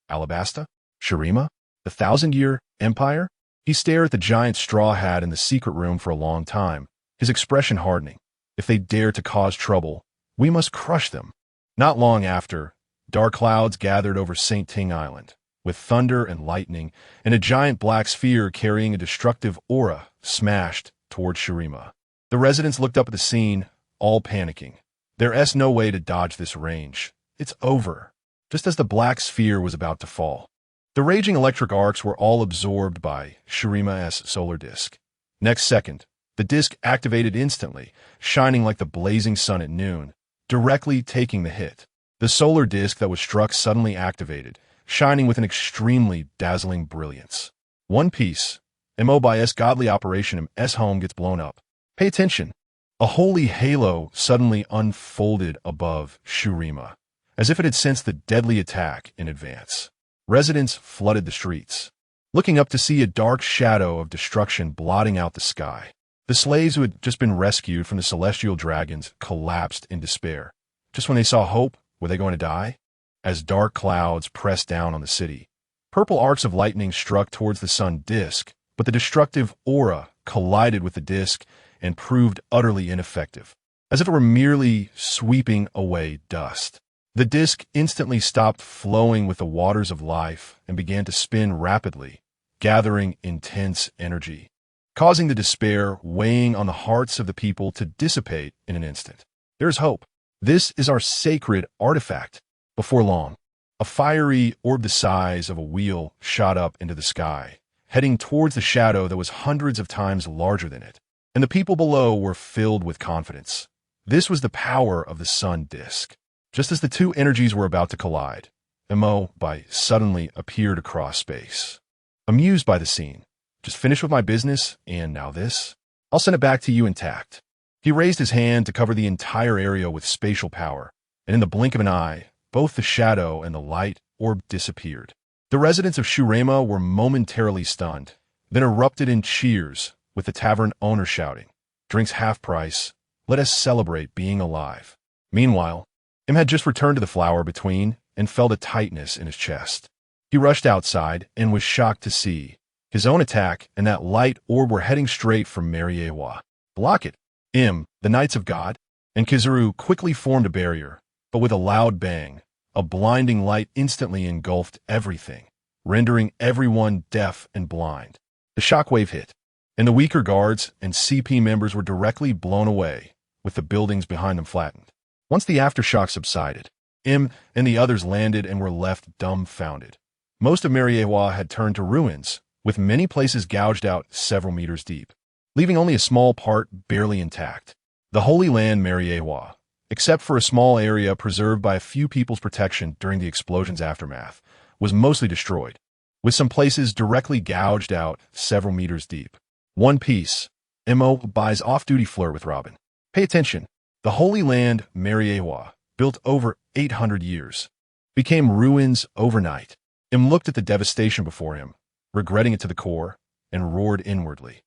"Alabasta? Shurima? The 1,000-year empire?" He stared at the giant straw hat in the secret room for a long time, his expression hardening. If they dared to cause trouble, We must crush them. Not long after, dark clouds gathered over St. Ting Island, with thunder and lightning, and a giant black sphere carrying a destructive aura smashed toward Shurima. The residents looked up at the scene, all panicking. There's no way to dodge this range. It's over. Just as the black sphere was about to fall, the raging electric arcs were all absorbed by Shurima's solar disk. Next second, the disk activated instantly, shining like the blazing sun at noon, directly taking the hit. The solar disk that was struck suddenly activated, shining with an extremely dazzling brilliance. One piece, BaiGets godly operation S home gets blown up. Pay attention. A holy halo suddenly unfolded above Shurima, as if it had sensed the deadly attack in advance. Residents flooded the streets, looking up to see a dark shadow of destruction blotting out the sky. The slaves who had just been rescued from the celestial dragons collapsed in despair. Just when they saw hope, were they going to die? As dark clouds pressed down on the city, purple arcs of lightning struck towards the sun disk, but the destructive aura collided with the disk and proved utterly ineffective, as if it were merely sweeping away dust. The disk instantly stopped flowing with the waters of life and began to spin rapidly, gathering intense energy, causing the despair weighing on the hearts of the people to dissipate in an instant. There's hope. This is our sacred artifact. Before long, a fiery orb the size of a wheel shot up into the sky, heading towards the shadow that was hundreds of times larger than it, and the people below were filled with confidence. This was the power of the sun disk. Just as the two energies were about to collide, BaiGets suddenly appeared across space. Amused by the scene, just finished with my business, and now this? I'll send it back to you intact. He raised his hand to cover the entire area with spatial power, and in the blink of an eye, both the shadow and the light orb disappeared. The residents of Shurima were momentarily stunned, then erupted in cheers, with the tavern owner shouting, "Drinks half price, let us celebrate being alive." Meanwhile, had just returned to the flower between and felt a tightness in his chest. He rushed outside and was shocked to see his own attack and that light orb were heading straight for BaiGets. Block it. The Knights of God, and Kizaru quickly formed a barrier, but with a loud bang, a blinding light instantly engulfed everything, rendering everyone deaf and blind. The shockwave hit, and the weaker guards and CP members were directly blown away, with the buildings behind them flattened. Once the aftershock subsided, and the others landed and were left dumbfounded. Most of BaiGets had turned to ruins, with many places gouged out several meters deep, leaving only a small part barely intact. The Holy Land BaiGets, except for a small area preserved by a few people's protection during the explosion's aftermath, was mostly destroyed, with some places directly gouged out several meters deep. One Piece, BaiGets off-duty flirt with Robin. Pay attention. The Holy Land BaiGets, built over 800 years, became ruins overnight. Looked at the devastation before him, regretting it to the core, and roared inwardly.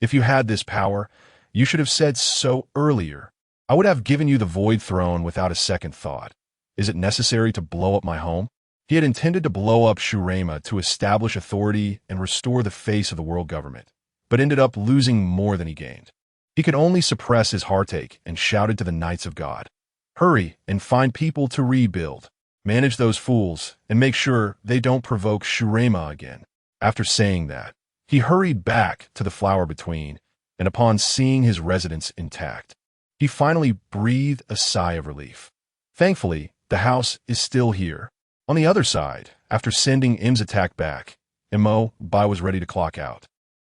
If you had this power, you should have said so earlier. I would have given you the Void Throne without a second thought. Is it necessary to blow up my home? He had intended to blow up Shurima to establish authority and restore the face of the world government, but ended up losing more than he gained. He could only suppress his heartache and shouted to the Knights of God, "Hurry and find people to rebuild. Manage those fools and make sure they don't provoke Shurima again." After saying that, he hurried back to the flower between, and upon seeing his residence intact, he finally breathed a sigh of relief. Thankfully, the house is still here. On the other side, after sending M's attack back, BaiGets was ready to clock out.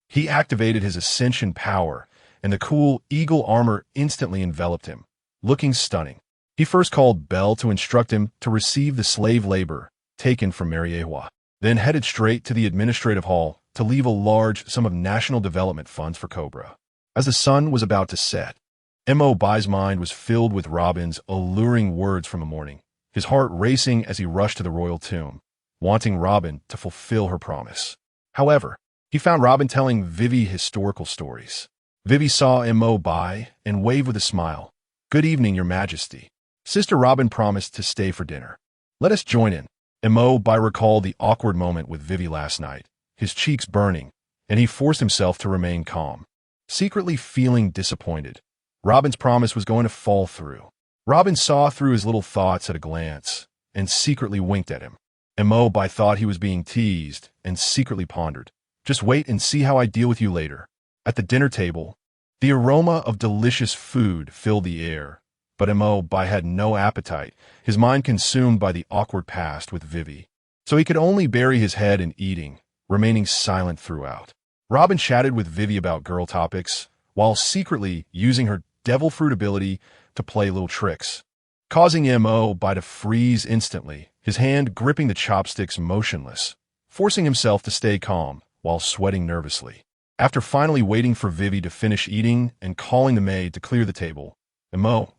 He activated his ascension power, and the cool eagle armor instantly enveloped him, looking stunning. He first called Bell to instruct him to receive the slave labor taken from BaiGets, then headed straight to the administrative hall to leave a large sum of national development funds for Cobra. As the sun was about to set, BaiGets' mind was filled with Robin's alluring words from the morning, his heart racing as he rushed to the royal tomb, wanting Robin to fulfill her promise. However, he found Robin telling Vivi historical stories. Vivi saw BaiGets and waved with a smile. "Good evening, Your Majesty. Sister Robin promised to stay for dinner. Let us join in." BaiGets recalled the awkward moment with Vivi last night, his cheeks burning, and he forced himself to remain calm, secretly feeling disappointed. Robin's promise was going to fall through. Robin saw through his little thoughts at a glance and secretly winked at him. Enel thought he was being teased and secretly pondered. Just wait and see how I deal with you later. At the dinner table, the aroma of delicious food filled the air, but Enel had no appetite, his mind consumed by the awkward past with Vivi. So he could only bury his head in eating, remaining silent throughout. Robin chatted with Vivi about girl topics, while secretly using her devil fruit ability to play little tricks, causing Enel to freeze instantly, his hand gripping the chopsticks motionless, forcing himself to stay calm while sweating nervously. After finally waiting for Vivi to finish eating and calling the maid to clear the table, Enel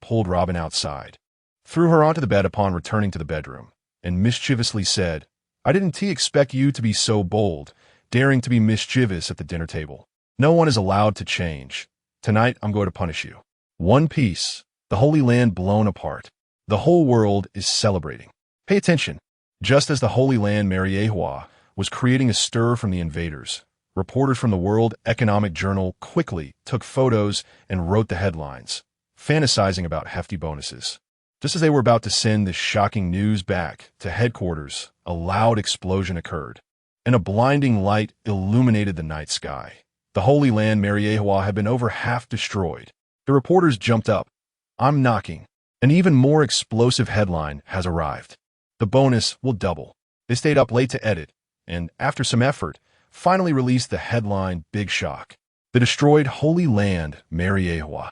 pulled Robin outside, threw her onto the bed upon returning to the bedroom, and mischievously said, "I didn't expect you to be so bold, daring to be mischievous at the dinner table. No one is allowed to change. Tonight I'm going to punish you." One Piece, the Holy Land blown apart. The whole world is celebrating. Pay attention. Just as the Holy Land Mariewa was creating a stir from the invaders, reporters from the World Economic Journal quickly took photos and wrote the headlines, fantasizing about hefty bonuses. Just as they were about to send this shocking news back to headquarters, a loud explosion occurred, and a blinding light illuminated the night sky. The Holy Land Mariewa had been over half destroyed. The reporters jumped up. "I'm knocking. An even more explosive headline has arrived. The bonus will double." They stayed up late to edit, and after some effort, finally released the headline Big Shock. The destroyed Holy Land Mariewa,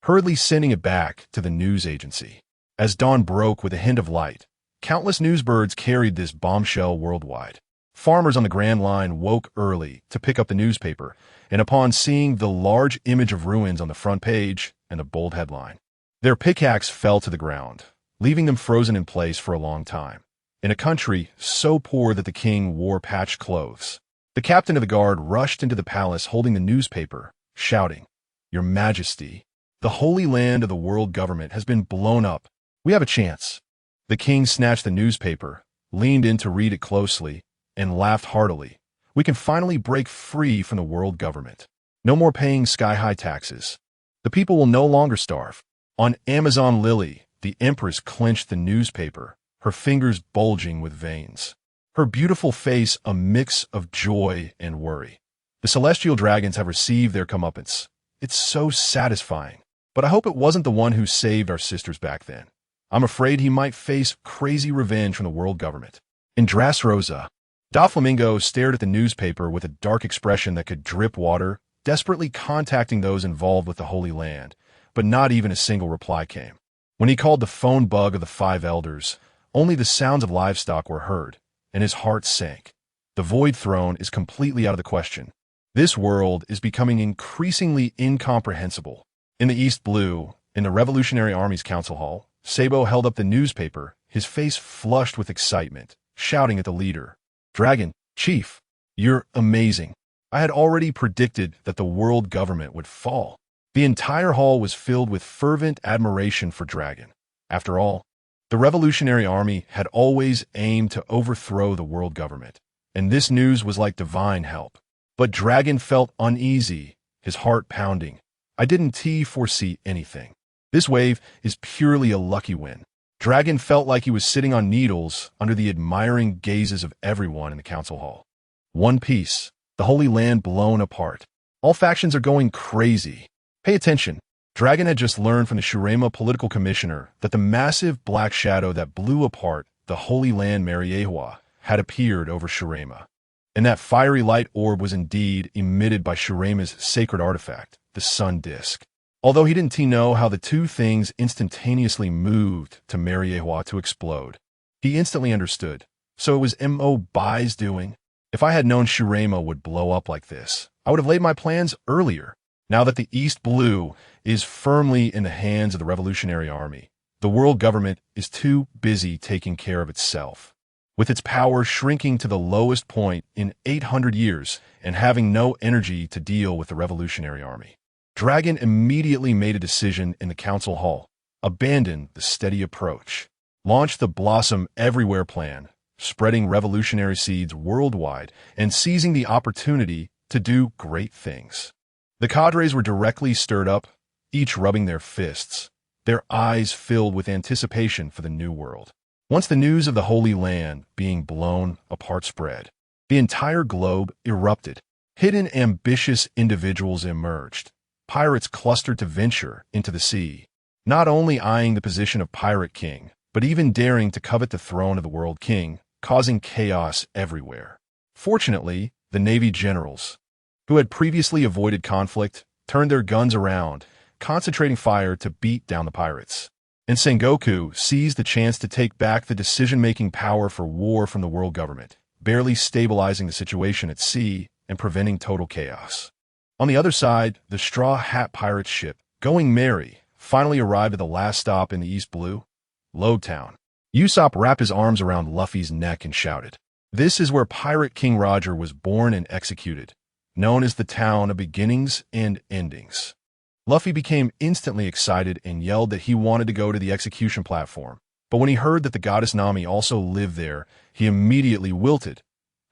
hurriedly sending it back to the news agency. As dawn broke with a hint of light, countless newsbirds carried this bombshell worldwide. Farmers on the Grand Line woke early to pick up the newspaper, and upon seeing the large image of ruins on the front page and the bold headline, their pickaxe fell to the ground, leaving them frozen in place for a long time. In a country so poor that the king wore patched clothes, the captain of the guard rushed into the palace holding the newspaper, shouting, "Your Majesty, the Holy Land of the world government has been blown up. We have a chance." The king snatched the newspaper, leaned in to read it closely, and laughed heartily. "We can finally break free from the world government. No more paying sky-high taxes. The people will no longer starve." On Amazon Lily, the empress clenched the newspaper, her fingers bulging with veins, her beautiful face a mix of joy and worry. The celestial dragons have received their comeuppance. It's so satisfying. But I hope it wasn't the one who saved our sisters back then. I'm afraid he might face crazy revenge from the world government. In Dressrosa, Doflamingo stared at the newspaper with a dark expression that could drip water, desperately contacting those involved with the Holy Land, but not even a single reply came. When he called the phone bug of the five elders, only the sounds of livestock were heard, and his heart sank. The Void Throne is completely out of the question. This world is becoming increasingly incomprehensible. In the East Blue, in the Revolutionary Army's Council Hall, Sabo held up the newspaper, his face flushed with excitement, shouting at the leader, "Dragon, Chief, you're amazing. I had already predicted that the world government would fall." The entire hall was filled with fervent admiration for Dragon. After all, the Revolutionary Army had always aimed to overthrow the world government, and this news was like divine help. But Dragon felt uneasy, his heart pounding. "I didn't foresee anything. This wave is purely a lucky win." Dragon felt like he was sitting on needles under the admiring gazes of everyone in the council hall. One Piece, the Holy Land blown apart. All factions are going crazy. Pay attention. Dragon had just learned from the Shurema political commissioner that the massive black shadow that blew apart the Holy Land Mariewa had appeared over Shurema, and that fiery light orb was indeed emitted by Shurema's sacred artifact, the sun disk. Although he didn't know how the two things instantaneously moved to Mariewa to explode, he instantly understood. So it was Bai's doing. If I had known Shurema would blow up like this, I would have laid my plans earlier. Now that the East Blue is firmly in the hands of the Revolutionary Army, the world government is too busy taking care of itself, with its power shrinking to the lowest point in 800 years and having no energy to deal with the Revolutionary Army. Dragon immediately made a decision in the council hall, abandoned the steady approach, launched the Blossom Everywhere plan, spreading revolutionary seeds worldwide and seizing the opportunity to do great things. The cadres were directly stirred up, each rubbing their fists, their eyes filled with anticipation for the new world. Once the news of the Holy Land being blown apart spread, the entire globe erupted. Hidden, ambitious individuals emerged. Pirates clustered to venture into the sea, not only eyeing the position of Pirate King, but even daring to covet the throne of the World King, causing chaos everywhere. Fortunately, the Navy generals, who had previously avoided conflict, turned their guns around, concentrating fire to beat down the pirates. And Sengoku seized the chance to take back the decision-making power for war from the world government, barely stabilizing the situation at sea and preventing total chaos. On the other side, the Straw Hat Pirates ship, Going Merry, finally arrived at the last stop in the East Blue, Lowtown. Usopp wrapped his arms around Luffy's neck and shouted, "This is where Pirate King Roger was born and executed, known as the town of beginnings and endings." Luffy became instantly excited and yelled that he wanted to go to the execution platform. But when he heard that the goddess Nami also lived there, he immediately wilted.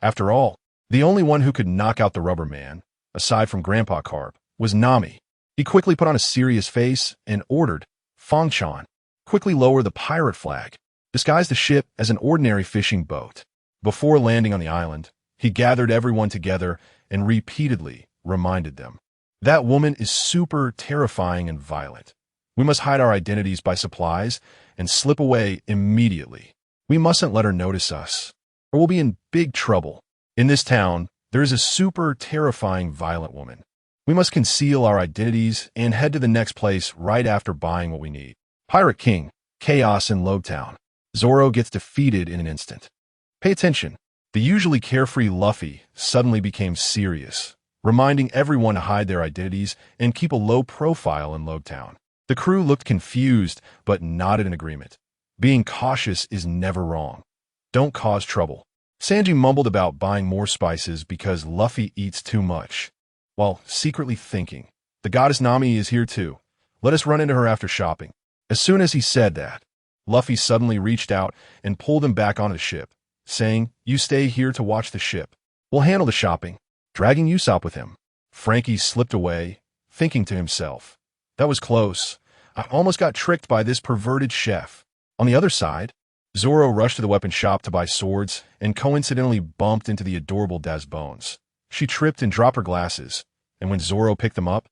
After all, the only one who could knock out the Rubber Man, aside from Grandpa Carp, was Nami. He quickly put on a serious face and ordered Fong-chan, quickly lower the pirate flag, disguise the ship as an ordinary fishing boat. Before landing on the island, he gathered everyone together and repeatedly reminded them, "That woman is super terrifying and violent. We must hide our identities by supplies and slip away immediately. We mustn't let her notice us, or we'll be in big trouble. In this town, there is a super terrifying violent woman. We must conceal our identities and head to the next place right after buying what we need." Pirate King, chaos in Lowtown. Zoro gets defeated in an instant. Pay attention. The usually carefree Luffy suddenly became serious, reminding everyone to hide their identities and keep a low profile in Lowtown. The crew looked confused, but nodded in agreement. Being cautious is never wrong. Don't cause trouble. Sanji mumbled about buying more spices because Luffy eats too much, while secretly thinking, "The goddess Nami is here too. Let us run into her after shopping." As soon as he said that, Luffy suddenly reached out and pulled him back onto the ship, saying, "You stay here to watch the ship. We'll handle the shopping," dragging Usopp with him. Frankie slipped away, thinking to himself, "That was close. I almost got tricked by this perverted chef." On the other side, Zoro rushed to the weapon shop to buy swords and coincidentally bumped into the adorable Daz Bones. She tripped and dropped her glasses, and when Zoro picked them up,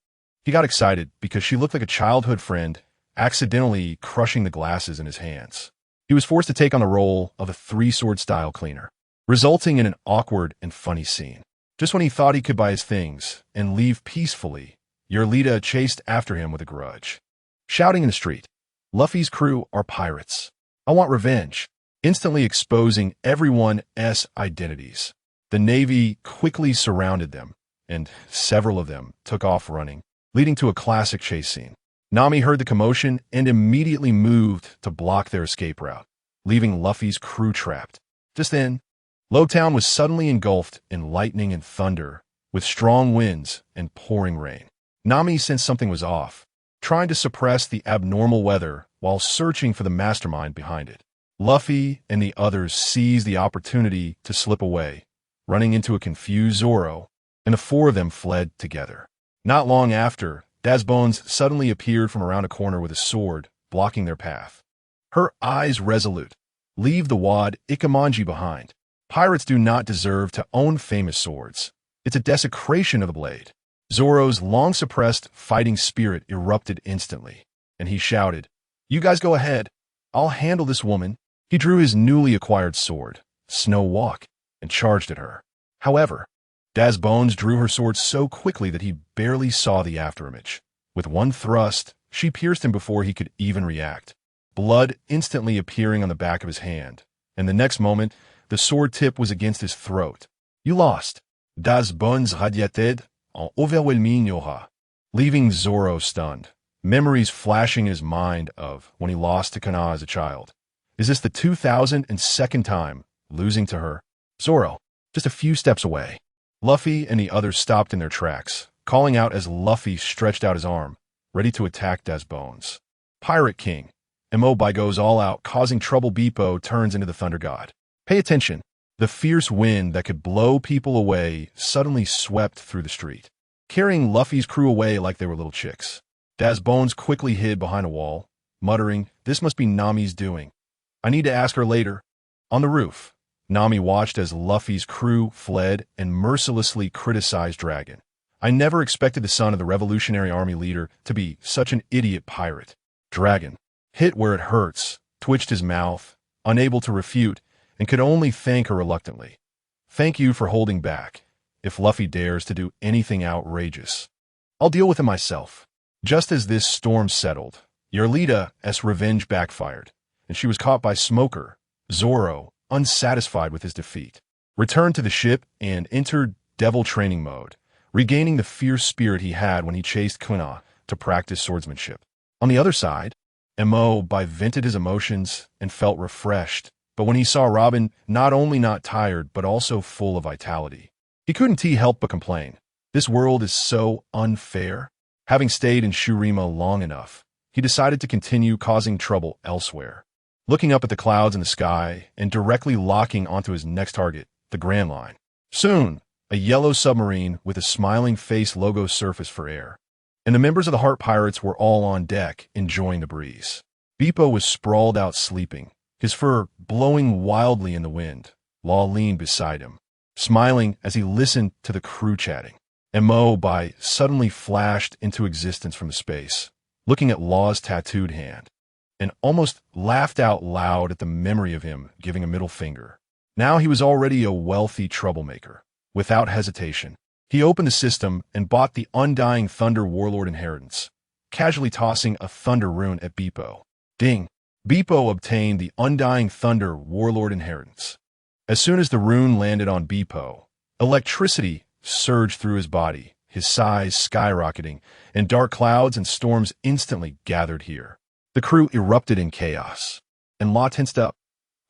he got excited because she looked like a childhood friend, accidentally crushing the glasses in his hands. He was forced to take on the role of a three-sword style cleaner, resulting in an awkward and funny scene. Just when he thought he could buy his things and leave peacefully, Yerlita chased after him with a grudge. Shouting in the street, "Luffy's crew are pirates. I want revenge," instantly exposing everyone's identities. The Navy quickly surrounded them, and several of them took off running, leading to a classic chase scene. Nami heard the commotion and immediately moved to block their escape route, leaving Luffy's crew trapped. Just then, Lowtown was suddenly engulfed in lightning and thunder, with strong winds and pouring rain. Nami sensed something was off, trying to suppress the abnormal weather while searching for the mastermind behind it. Luffy and the others seized the opportunity to slip away, running into a confused Zoro, and the four of them fled together. Not long after, Daz Bones suddenly appeared from around a corner with a sword, blocking their path. Her eyes resolute, "Leave the wad Ikamanji behind. Pirates do not deserve to own famous swords. It's a desecration of the blade." Zoro's long-suppressed fighting spirit erupted instantly, and he shouted, "You guys go ahead. I'll handle this woman." He drew his newly acquired sword, Snow Walk, and charged at her. However, Daz Bones drew her sword so quickly that he barely saw the afterimage. With one thrust, she pierced him before he could even react, blood instantly appearing on the back of his hand, and the next moment, the sword tip was against his throat. "You lost." Daz Bones radiated en overwhelming aura, leaving Zoro stunned, memories flashing in his mind of when he lost to Kana as a child. Is this the 2002nd time losing to her? Zoro, just a few steps away. Luffy and the others stopped in their tracks, calling out as Luffy stretched out his arm, ready to attack Daz Bones. Pirate King. Mobai goes all out, causing trouble. Beepo turns into the Thunder God. Pay attention. The fierce wind that could blow people away suddenly swept through the street, carrying Luffy's crew away like they were little chicks. Daz Bones quickly hid behind a wall, muttering, "This must be Nami's doing. I need to ask her later." On the roof, Nami watched as Luffy's crew fled and mercilessly criticized Dragon. "I never expected the son of the Revolutionary Army leader to be such an idiot pirate." Dragon, hit where it hurts, twitched his mouth, unable to refute, and could only thank her reluctantly. "Thank you for holding back. If Luffy dares to do anything outrageous, I'll deal with him myself." Just as this storm settled, Yarlita's revenge backfired, and she was caught by Smoker. Zoro, unsatisfied with his defeat, returned to the ship and entered devil training mode, regaining the fierce spirit he had when he chased Kuna to practice swordsmanship. On the other side, Mo vented his emotions and felt refreshed, but when he saw Robin not only not tired but also full of vitality, he couldn't help but complain. This world is so unfair. Having stayed in Shurima long enough, he decided to continue causing trouble elsewhere. Looking up at the clouds in the sky and directly locking onto his next target, the Grand Line. Soon, a yellow submarine with a smiling face logo surfaced for air, and the members of the Heart Pirates were all on deck, enjoying the breeze. Beepo was sprawled out sleeping, his fur blowing wildly in the wind. Law leaned beside him, smiling as he listened to the crew chatting. And Mo suddenly flashed into existence from the space, looking at Law's tattooed hand, and almost laughed out loud at the memory of him giving a middle finger. Now he was already a wealthy troublemaker. Without hesitation, he opened the system and bought the Undying Thunder Warlord inheritance, casually tossing a Thunder rune at Beepo. Ding! Beepo obtained the Undying Thunder Warlord inheritance. As soon as the rune landed on Beepo, electricity surged through his body, his size skyrocketing, and dark clouds and storms instantly gathered here. The crew erupted in chaos, and Law tensed up.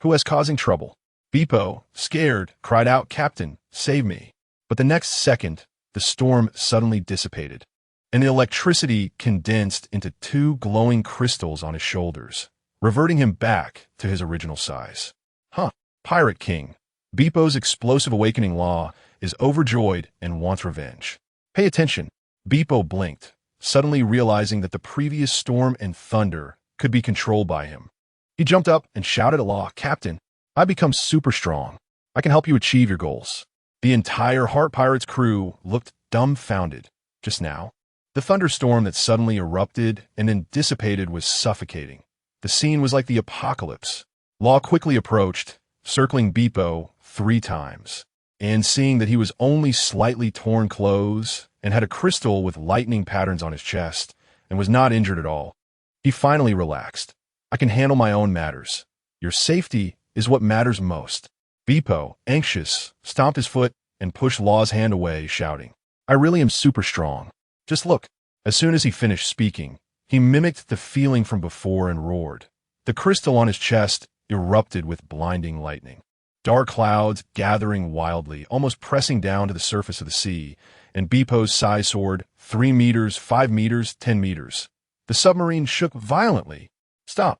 "Who has causing trouble?" Beepo, scared, cried out, "Captain, save me." But the next second, the storm suddenly dissipated, and the electricity condensed into two glowing crystals on his shoulders, reverting him back to his original size. "Huh, Pirate King." Beepo's explosive awakening Law is overjoyed and wants revenge. "Pay attention." Beepo blinked, suddenly realizing that the previous storm and thunder could be controlled by him. He jumped up and shouted at Law, "Captain, I become super strong. I can help you achieve your goals." The entire Heart Pirates crew looked dumbfounded. Just now, the thunderstorm that suddenly erupted and then dissipated was suffocating. The scene was like the apocalypse. Law quickly approached, circling Beepo 3 times. And seeing that he was only slightly torn clothes and had a crystal with lightning patterns on his chest and was not injured at all, he finally relaxed. "I can handle my own matters. Your safety is what matters most." Beepo, anxious, stomped his foot and pushed Law's hand away, shouting, "I really am super strong. Just look." As soon as he finished speaking, he mimicked the feeling from before and roared. The crystal on his chest erupted with blinding lightning. Dark clouds gathering wildly, almost pressing down to the surface of the sea, and Beepo's size soared 3 meters, 5 meters, 10 meters. The submarine shook violently. "Stop!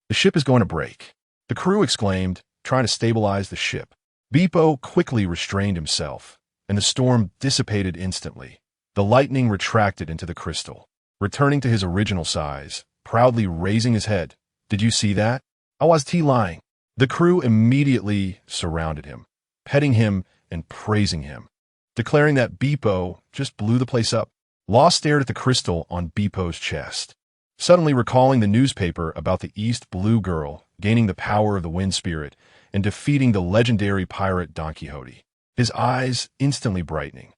The ship is going to break," the crew exclaimed, trying to stabilize the ship. Beepo quickly restrained himself, and the storm dissipated instantly. The lightning retracted into the crystal, returning to his original size, proudly raising his head. "Did you see that? I was lying." The crew immediately surrounded him, petting him and praising him, declaring that Beepo just blew the place up. Law stared at the crystal on Beepo's chest, suddenly recalling the newspaper about the East Blue Girl gaining the power of the wind spirit and defeating the legendary pirate Don Quixote. His eyes instantly brightening.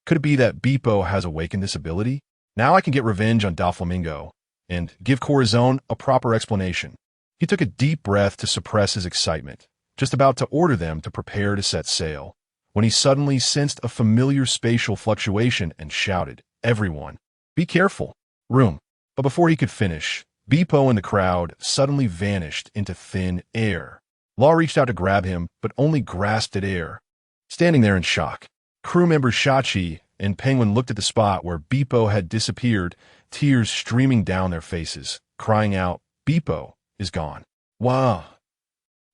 Could it be that Beepo has awakened this ability? Now I can get revenge on Doflamingo and give Corazon a proper explanation. He took a deep breath to suppress his excitement, just about to order them to prepare to set sail, when he suddenly sensed a familiar spatial fluctuation and shouted, "Everyone, be careful! Room!" But before he could finish, Beepo and the crowd suddenly vanished into thin air. Law reached out to grab him, but only grasped at air, standing there in shock. Crew members Shachi and Penguin looked at the spot where Beepo had disappeared, tears streaming down their faces, crying out, "Beepo is gone. Wow.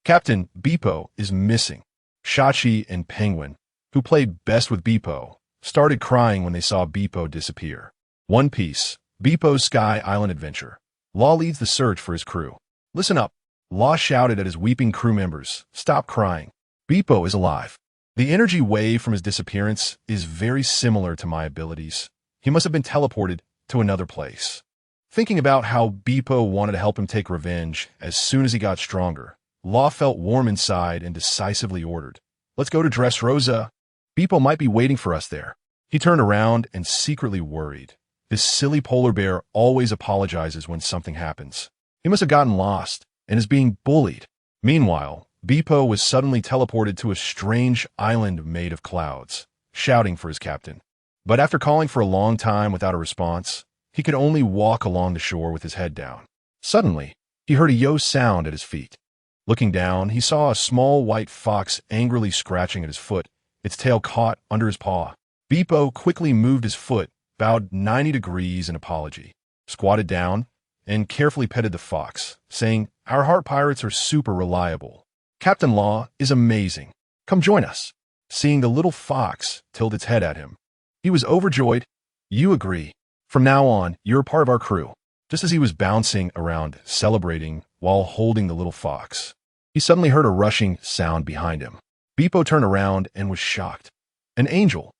Captain, Beepo is missing." Shachi and Penguin, who played best with Beepo, started crying when they saw Beepo disappear. One Piece, Beepo's Sky Island Adventure. Law leads the search for his crew. Listen up. Law shouted at his weeping crew members. Stop crying. Beepo is alive. The energy wave from his disappearance is very similar to my abilities. He must have been teleported to another place. Thinking about how Beepo wanted to help him take revenge as soon as he got stronger, Law felt warm inside and decisively ordered, "Let's go to Dressrosa. Beepo might be waiting for us there." He turned around and secretly worried. This silly polar bear always apologizes when something happens. He must have gotten lost and is being bullied. Meanwhile, Beepo was suddenly teleported to a strange island made of clouds, shouting for his captain. But after calling for a long time without a response, he could only walk along the shore with his head down. Suddenly, he heard a yo sound at his feet. Looking down, he saw a small white fox angrily scratching at his foot, its tail caught under his paw. Beepo quickly moved his foot, bowed 90 degrees in apology, squatted down, and carefully petted the fox, saying, "Our heart pirates are super reliable. Captain Law is amazing. Come join us." Seeing the little fox tilt its head at him, he was overjoyed. "You agree. From now on, you're a part of our crew." Just as he was bouncing around, celebrating while holding the little fox, he suddenly heard a rushing sound behind him. Beepo turned around and was shocked. An angel,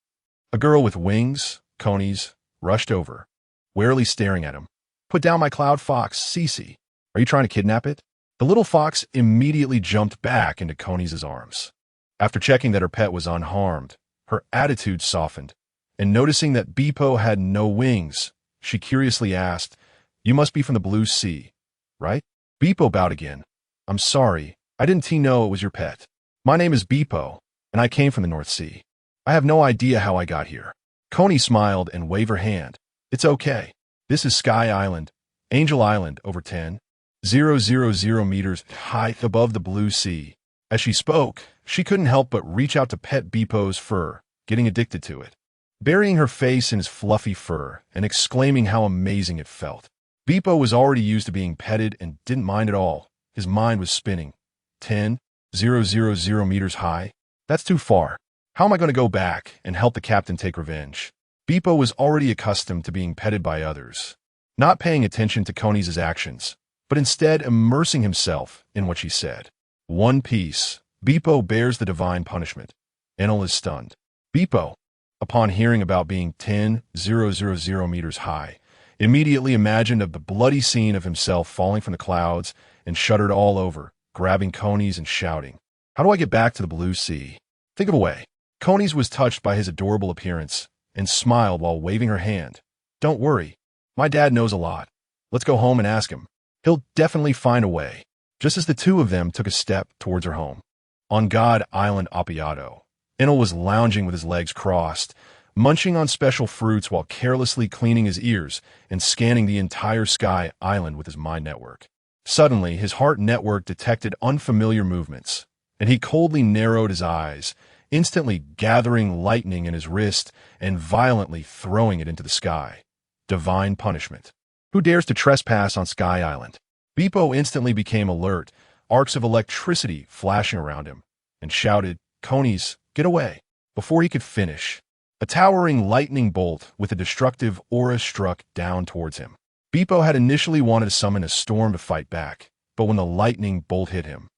a girl with wings, conies, rushed over, warily staring at him. "Put down my cloud fox, Cece. Are you trying to kidnap it?" The little fox immediately jumped back into Conies' arms. After checking that her pet was unharmed, her attitude softened, and noticing that Beepo had no wings, she curiously asked, "You must be from the Blue Sea, right?" Beepo bowed again. "I'm sorry, I didn't know it was your pet. My name is Beepo, and I came from the North Sea. I have no idea how I got here." Coney smiled and waved her hand. "It's okay. This is Sky Island, Angel Island, over 10,000 meters high above the Blue Sea." As she spoke, she couldn't help but reach out to pet Beepo's fur, getting addicted to it, burying her face in his fluffy fur and exclaiming how amazing it felt. Beepo was already used to being petted and didn't mind at all. His mind was spinning. 10,000 meters high? That's too far. How am I going to go back and help the captain take revenge? Beepo was already accustomed to being petted by others, not paying attention to Conies' actions, but instead immersing himself in what she said. One Piece. Beepo bears the divine punishment. Enel is stunned. Beepo, upon hearing about being 10,000 meters high, immediately imagined of the bloody scene of himself falling from the clouds and shuddered all over, grabbing Conies and shouting, "How do I get back to the Blue Sea?" "Think of a way." Conies was touched by his adorable appearance and smiled while waving her hand. "Don't worry. My dad knows a lot. Let's go home and ask him. He'll definitely find a way." Just as the two of them took a step towards her home, on God Island Appiato, Enel was lounging with his legs crossed, munching on special fruits while carelessly cleaning his ears and scanning the entire Sky Island with his mind network. Suddenly, his heart network detected unfamiliar movements, and he coldly narrowed his eyes, instantly gathering lightning in his wrist and violently throwing it into the sky. Divine punishment. Who dares to trespass on Sky Island? Beepo instantly became alert, arcs of electricity flashing around him, and shouted, "Conies, get away!" Before he could finish, a towering lightning bolt with a destructive aura struck down towards him. Beepo had initially wanted to summon a storm to fight back, but when the lightning bolt hit him,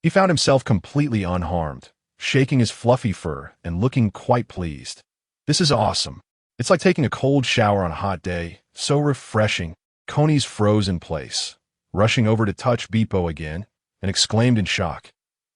he found himself completely unharmed, shaking his fluffy fur and looking quite pleased. "This is awesome. It's like taking a cold shower on a hot day, so refreshing." Conies froze in place, rushing over to touch Beepo again, and exclaimed in shock,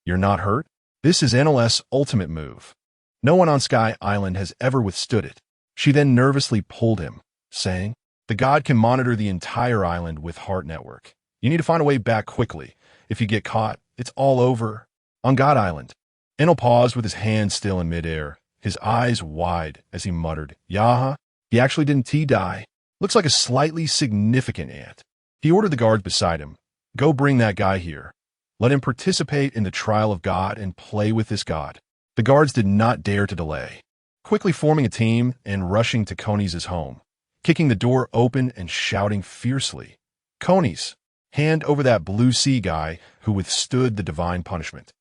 "You're not hurt?" This is Enel's ultimate move. No one on Sky Island has ever withstood it. She then nervously pulled him, saying, "The god can monitor the entire island with heart network. You need to find a way back quickly. If you get caught, it's all over." On God Island, Enel paused with his hand still in midair, his eyes wide as he muttered, "Yaha, he actually didn't die. Looks like a slightly significant ant." He ordered the guards beside him, "Go bring that guy here. Let him participate in the trial of God and play with this god." The guards did not dare to delay, quickly forming a team and rushing to Conies' home, kicking the door open and shouting fiercely, "Conies, hand over that Blue Sea guy who withstood the divine punishment.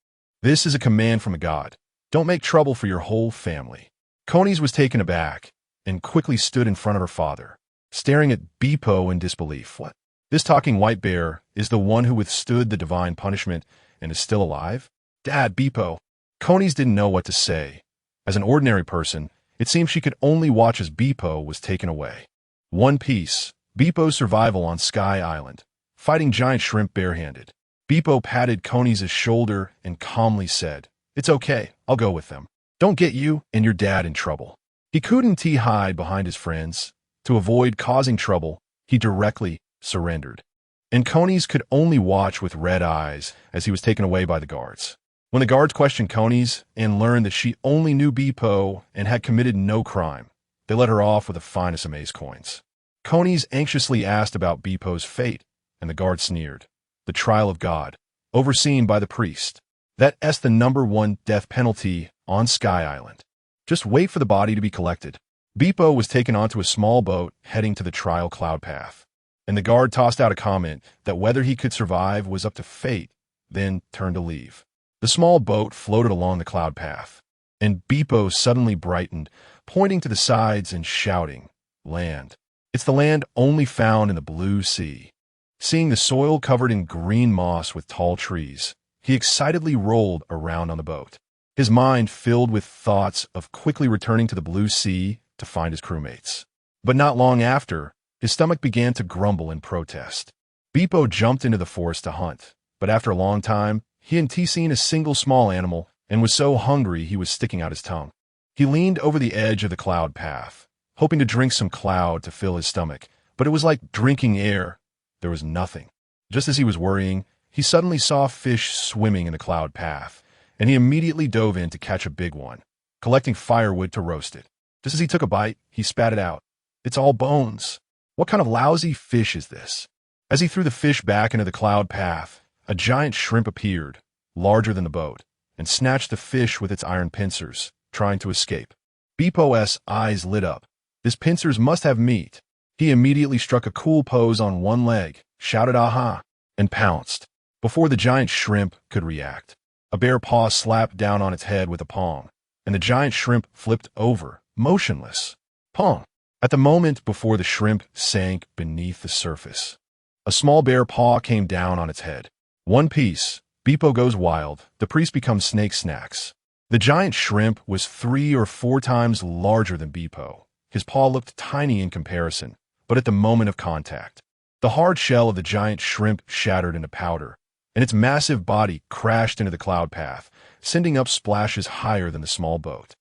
This is a command from a god. Don't make trouble for your whole family." Conies was taken aback and quickly stood in front of her father, staring at Beepo in disbelief. "What? This talking white bear is the one who withstood the divine punishment and is still alive? Dad, Beepo. Conies didn't know what to say. As an ordinary person, it seemed she could only watch as Beepo was taken away. One Piece, Beepo's survival on Sky Island, fighting giant shrimp barehanded. Beepo patted Conies' shoulder and calmly said, "It's okay, I'll go with them. Don't get you and your dad in trouble." He couldn't hide behind his friends. To avoid causing trouble, he directly surrendered. And Conies could only watch with red eyes as he was taken away by the guards. When the guards questioned Conies and learned that she only knew Beepo and had committed no crime, they let her off with the finest amaze coins. Conies anxiously asked about Beepo's fate, and the guard sneered. The trial of God, overseen by the priest. That's the #1 death penalty on Sky Island. Just wait for the body to be collected. Beepo was taken onto a small boat heading to the trial cloud path, and the guard tossed out a comment that whether he could survive was up to fate, then turned to leave. The small boat floated along the cloud path, and Beepo suddenly brightened, pointing to the sides and shouting, "Land. It's the land only found in the blue sea." Seeing the soil covered in green moss with tall trees, he excitedly rolled around on the boat, his mind filled with thoughts of quickly returning to the blue sea to find his crewmates. But not long after, his stomach began to grumble in protest. Beepo jumped into the forest to hunt, but after a long time, he hadn't seen a single small animal and was so hungry he was sticking out his tongue. He leaned over the edge of the cloud path, hoping to drink some cloud to fill his stomach, but it was like drinking air. There was nothing. Just as he was worrying, he suddenly saw fish swimming in the cloud path, and he immediately dove in to catch a big one, collecting firewood to roast it. Just as he took a bite, he spat it out. "It's all bones. What kind of lousy fish is this?" As he threw the fish back into the cloud path, a giant shrimp appeared, larger than the boat, and snatched the fish with its iron pincers, trying to escape. Beepo's eyes lit up. This pincers must have meat. He immediately struck a cool pose on one leg, shouted "Aha!" and pounced. Before the giant shrimp could react, a bare paw slapped down on its head with a palm, and the giant shrimp flipped over, motionless. Pong! At the moment before the shrimp sank beneath the surface, a small bare paw came down on its head. One Piece, Beepo goes wild, the priest becomes snake snacks. The giant shrimp was 3 or 4 times larger than Beepo. His paw looked tiny in comparison, but at the moment of contact, the hard shell of the giant shrimp shattered into powder, and its massive body crashed into the cloud path, sending up splashes higher than the small boat.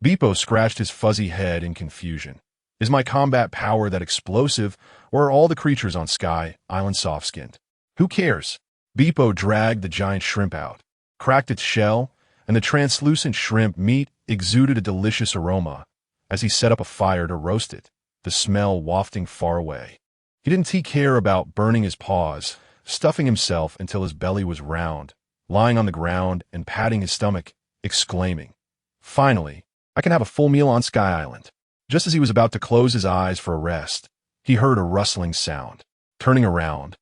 Beepo scratched his fuzzy head in confusion. Is my combat power that explosive, or are all the creatures on Sky Island soft-skinned? Who cares? Beepo dragged the giant shrimp out, cracked its shell, and the translucent shrimp meat exuded a delicious aroma as he set up a fire to roast it, the smell wafting far away. He didn't care about burning his paws, stuffing himself until his belly was round, lying on the ground and patting his stomach, exclaiming, "Finally, I can have a full meal on Sky Island." Just as he was about to close his eyes for a rest, he heard a rustling sound. Turning around,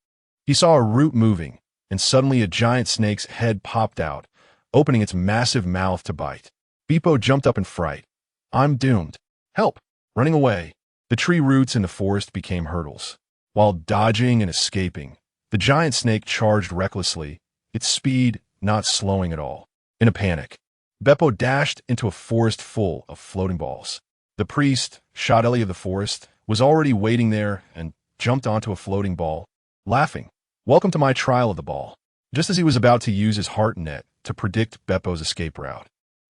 he saw a root moving, and suddenly a giant snake's head popped out, opening its massive mouth to bite. Beepo jumped up in fright. "I'm doomed. Help!" Running away, the tree roots in the forest became hurdles. While dodging and escaping, the giant snake charged recklessly, its speed not slowing at all. In a panic, Beepo dashed into a forest full of floating balls. The priest, Shadeli of the forest, was already waiting there and jumped onto a floating ball, laughing. "Welcome to my trial of the ball." Just as he was about to use his heart net to predict Beepo's escape route,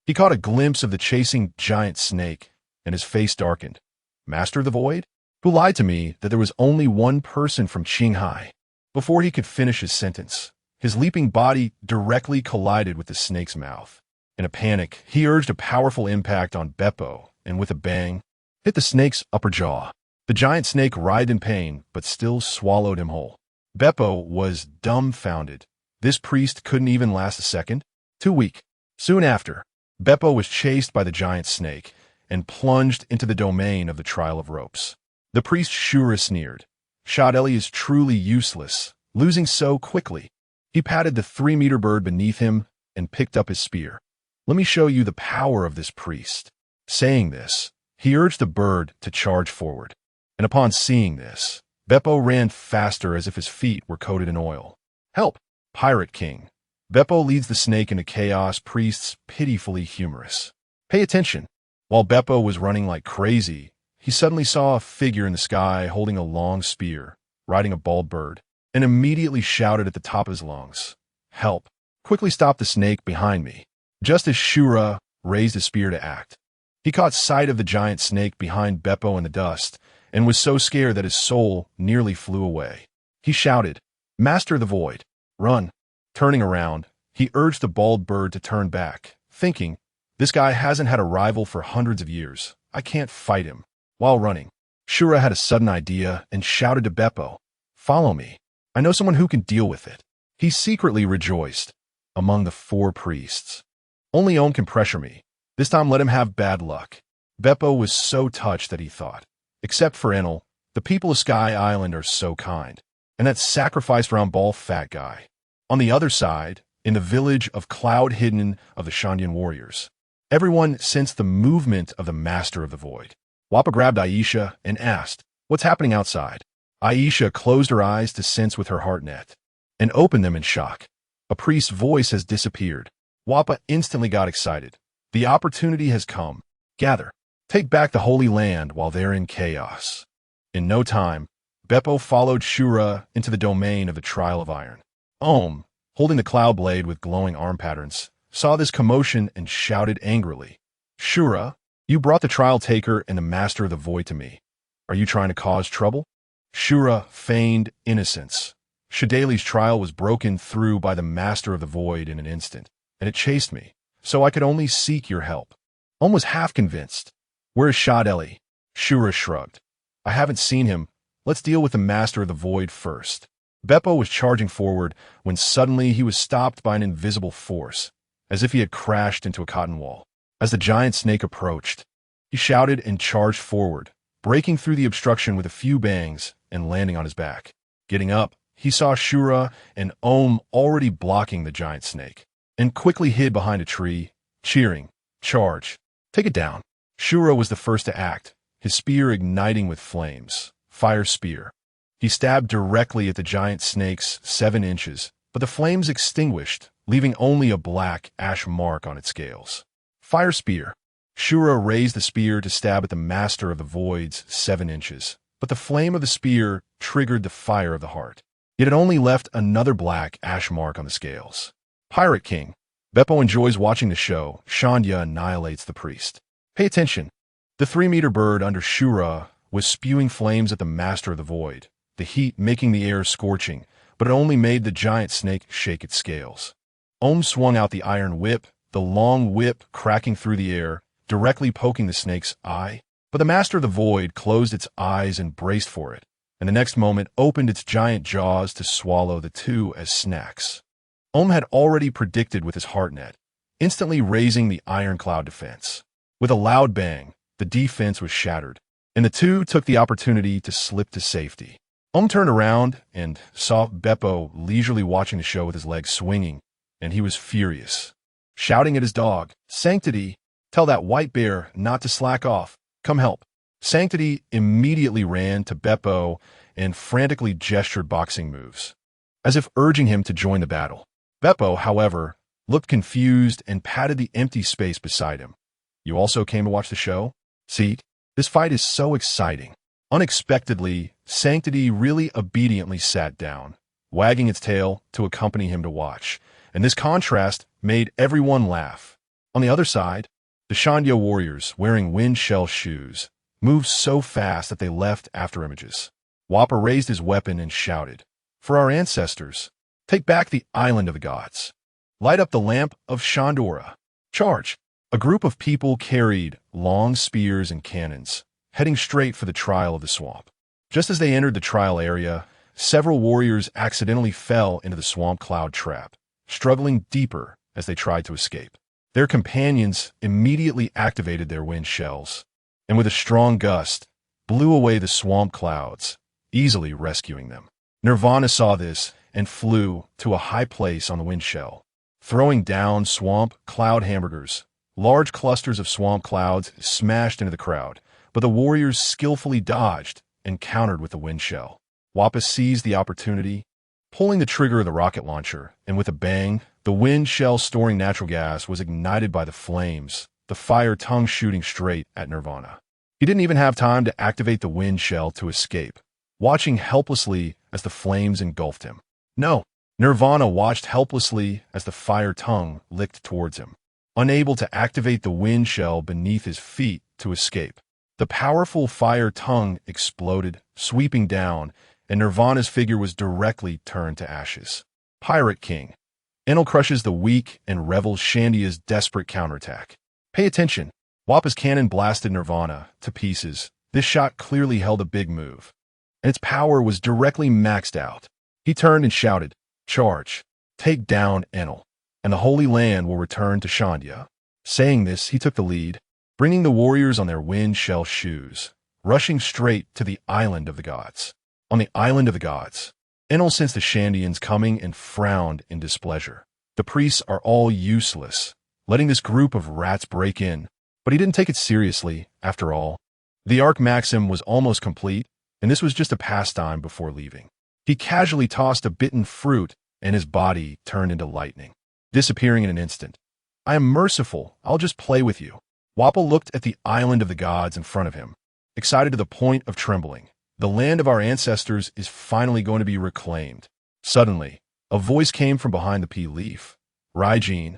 he caught a glimpse of the chasing giant snake, and his face darkened. "Master of the Void? Who lied to me that there was only one person from Qinghai?" Before he could finish his sentence, his leaping body directly collided with the snake's mouth. In a panic, he urged a powerful impact on Beepo, and with a bang, hit the snake's upper jaw. The giant snake writhed in pain, but still swallowed him whole. Beepo was dumbfounded. This priest couldn't even last a second? Too weak. Soon after, Beepo was chased by the giant snake and plunged into the domain of the Trial of Ropes. The priest Shura sneered. Shadeli is truly useless, losing so quickly. He patted the 3-meter bird beneath him and picked up his spear. "Let me show you the power of this priest." Saying this, he urged the bird to charge forward. And upon seeing this, Beppo ran faster as if his feet were coated in oil. Help! Pirate King. Beppo leads the snake into chaos, priests pitifully humorous. Pay attention. While Beppo was running like crazy, he suddenly saw a figure in the sky holding a long spear, riding a bald bird, and immediately shouted at the top of his lungs, "Help! Quickly stop the snake behind me." Just as Shura raised his spear to act, he caught sight of the giant snake behind Beppo in the dust and was so scared that his soul nearly flew away. He shouted, "Master of the Void, run!" Turning around, he urged the bald bird to turn back, thinking, "This guy hasn't had a rival for hundreds of years. I can't fight him." While running, Shura had a sudden idea and shouted to Beppo, "Follow me. I know someone who can deal with it." He secretly rejoiced. Among the 4 priests, only Om can pressure me. This time let him have bad luck. Beppo was so touched that he thought, except for Enel, the people of Sky Island are so kind, and that sacrifice round ball fat guy. On the other side, in the village of Cloud Hidden of the Shandian warriors, everyone sensed the movement of the Master of the Void. Wappa grabbed Aisha and asked, "What's happening outside?" Aisha closed her eyes to sense with her heart net, and opened them in shock. A priest's voice has disappeared. Wappa instantly got excited. The opportunity has come. Gather. Take back the Holy Land while they're in chaos. In no time, Beppo followed Shura into the domain of the Trial of Iron. Om, holding the cloud blade with glowing arm patterns, saw this commotion and shouted angrily, "Shura, you brought the Trial Taker and the Master of the Void to me. Are you trying to cause trouble?" Shura feigned innocence. Shadali's trial was broken through by the Master of the Void in an instant, and it chased me, so I could only seek your help. Om was half convinced. "Where is Shadali?" Shura shrugged. "I haven't seen him. Let's deal with the Master of the Void first." Beppo was charging forward when suddenly he was stopped by an invisible force, as if he had crashed into a cotton wall. As the giant snake approached, he shouted and charged forward, breaking through the obstruction with a few bangs and landing on his back. Getting up, he saw Shura and Om already blocking the giant snake, and quickly hid behind a tree, cheering, "Charge! Take it down!" Shura was the first to act, his spear igniting with flames. Fire spear. He stabbed directly at the giant snake's 7 inches, but the flames extinguished, leaving only a black ash mark on its scales. Fire spear. Shura raised the spear to stab at the Master of the Void's 7 inches, but the flame of the spear triggered the fire of the heart. Yet it only left another black ash mark on the scales. Pirate King. Beppo enjoys watching the show. Shandya annihilates the priest. Pay attention. The 3-meter bird under Shura was spewing flames at the Master of the Void, the heat making the air scorching, but it only made the giant snake shake its scales. Om swung out the iron whip, the long whip cracking through the air, directly poking the snake's eye. But the Master of the Void closed its eyes and braced for it, and the next moment opened its giant jaws to swallow the 2 as snacks. Om had already predicted with his heart net, instantly raising the ironclad defense. With a loud bang, the defense was shattered, and the 2 took the opportunity to slip to safety. Om turned around and saw Beppo leisurely watching the show with his legs swinging, and he was furious. Shouting at his dog, "Sanctity, tell that white bear not to slack off. Come help." Sanctity immediately ran to Beppo and frantically gestured boxing moves, as if urging him to join the battle. Beppo, however, looked confused and patted the empty space beside him. "You also came to watch the show? See, this fight is so exciting." Unexpectedly, Sanctity really obediently sat down, wagging its tail to accompany him to watch, and this contrast made everyone laugh. On the other side, the Shandya warriors, wearing wind shell shoes, moved so fast that they left after images. Wappa raised his weapon and shouted, "For our ancestors, take back the island of the gods. Light up the lamp of Shandora. Charge!" A group of people carried long spears and cannons, heading straight for the trial of the swamp. Just as they entered the trial area, several warriors accidentally fell into the swamp cloud trap, struggling deeper as they tried to escape. Their companions immediately activated their wind shells, and with a strong gust, blew away the swamp clouds, easily rescuing them. Nirvana saw this and flew to a high place on the wind shell, throwing down swamp cloud hamburgers. Large clusters of swamp clouds smashed into the crowd, but the warriors skillfully dodged and countered with the wind shell. Wappa seized the opportunity, pulling the trigger of the rocket launcher, and with a bang, the wind shell storing natural gas was ignited by the flames, the fire tongue shooting straight at Nirvana. He didn't even have time to activate the wind shell to escape, watching helplessly as the flames engulfed him. No, Nirvana watched helplessly as the fire tongue licked towards him, unable to activate the wind shell beneath his feet to escape. The powerful fire tongue exploded, sweeping down, and Nirvana's figure was directly turned to ashes. Pirate King. Enel crushes the weak and revels Shandia's desperate counterattack. Pay attention. Wappa's cannon blasted Nirvana to pieces. This shot clearly held a big move, and its power was directly maxed out. He turned and shouted, "Charge! Take down Enel, and the Holy Land will return to Shandia." Saying this, he took the lead, bringing the warriors on their wind shell shoes, rushing straight to the Island of the Gods. On the Island of the Gods, Enel sensed the Shandians coming and frowned in displeasure. The priests are all useless, letting this group of rats break in, but he didn't take it seriously, after all. The Arc Maxim was almost complete, and this was just a pastime before leaving. He casually tossed a bitten fruit, and his body turned into lightning, disappearing in an instant. "I am merciful, I'll just play with you." Wappa looked at the Island of the Gods in front of him, excited to the point of trembling. The land of our ancestors is finally going to be reclaimed. Suddenly, a voice came from behind the pea leaf. Raijin.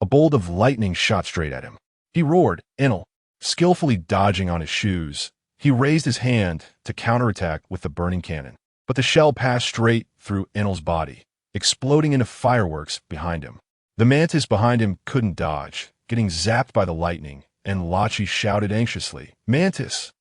A bolt of lightning shot straight at him. He roared, "Enel!" Skillfully dodging on his shoes, he raised his hand to counterattack with the burning cannon. But the shell passed straight through Enel's body, exploding into fireworks behind him. The mantis behind him couldn't dodge, getting zapped by the lightning, and Lachi shouted anxiously, "Mantis!"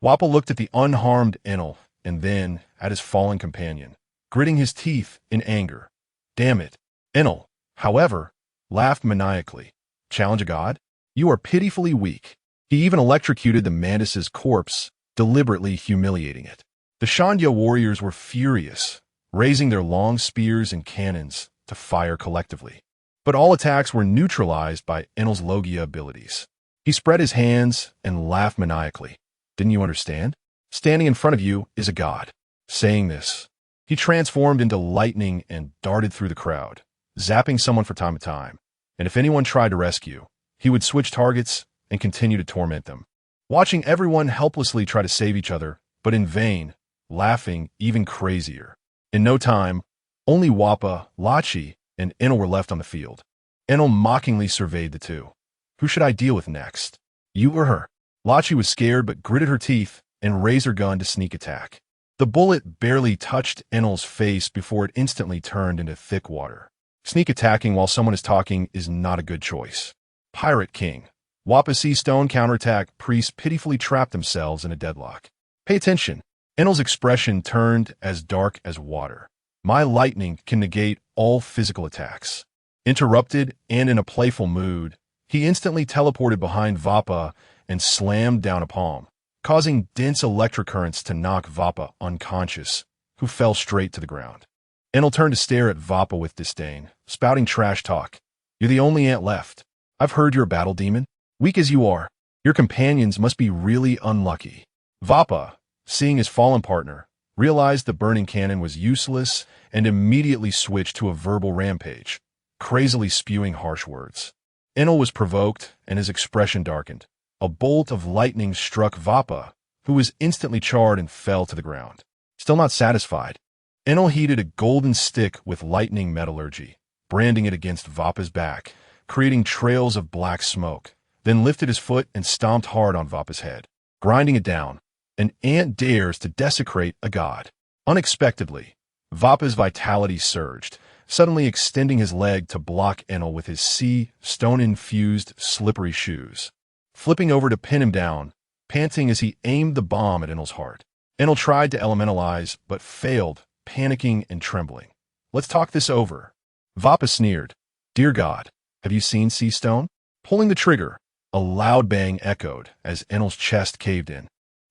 Wappa looked at the unharmed Enel, and then at his fallen companion, gritting his teeth in anger. "Damn it!" Enel, however, laughed maniacally. "Challenge a god? You are pitifully weak." He even electrocuted the mantis's corpse, deliberately humiliating it. The Shandia warriors were furious, raising their long spears and cannons to fire collectively. But all attacks were neutralized by Enel's Logia abilities. He spread his hands and laughed maniacally. "Didn't you understand? Standing in front of you is a god." Saying this, he transformed into lightning and darted through the crowd, zapping someone from time to time. And if anyone tried to rescue, he would switch targets and continue to torment them. Watching everyone helplessly try to save each other, but in vain, laughing even crazier. In no time, only Wappa, Lachi, and Enel were left on the field. Enel mockingly surveyed the two. "Who should I deal with next? You or her?" Lachi was scared but gritted her teeth and raised her gun to sneak attack. The bullet barely touched Enel's face before it instantly turned into thick water. Sneak attacking while someone is talking is not a good choice. Pirate King. Wappa sees stone counterattack. Priests pitifully trap themselves in a deadlock. Pay attention. Enel's expression turned as dark as water. "My lightning can negate all physical attacks." Interrupted and in a playful mood, he instantly teleported behind Wappa and slammed down a palm, causing dense electric currents to knock Wappa unconscious, who fell straight to the ground. Enel turned to stare at Wappa with disdain, spouting trash talk. "You're the only ant left. I've heard you're a battle demon. Weak as you are, your companions must be really unlucky." Wappa, seeing his fallen partner, realized the burning cannon was useless and immediately switched to a verbal rampage, crazily spewing harsh words. Enel was provoked and his expression darkened. A bolt of lightning struck Wappa, who was instantly charred and fell to the ground. Still not satisfied, Enel heated a golden stick with lightning metallurgy, branding it against Wappa's back, creating trails of black smoke, then lifted his foot and stomped hard on Wappa's head, grinding it down. An ant dares to desecrate a god. Unexpectedly, Wappa's vitality surged, suddenly extending his leg to block Enel with his sea, stone-infused, slippery shoes, flipping over to pin him down, panting as he aimed the bomb at Enel's heart. Enel tried to elementalize, but failed, panicking and trembling. "Let's talk this over." Wappa sneered. "Dear God, have you seen sea stone?" Pulling the trigger, a loud bang echoed as Enel's chest caved in.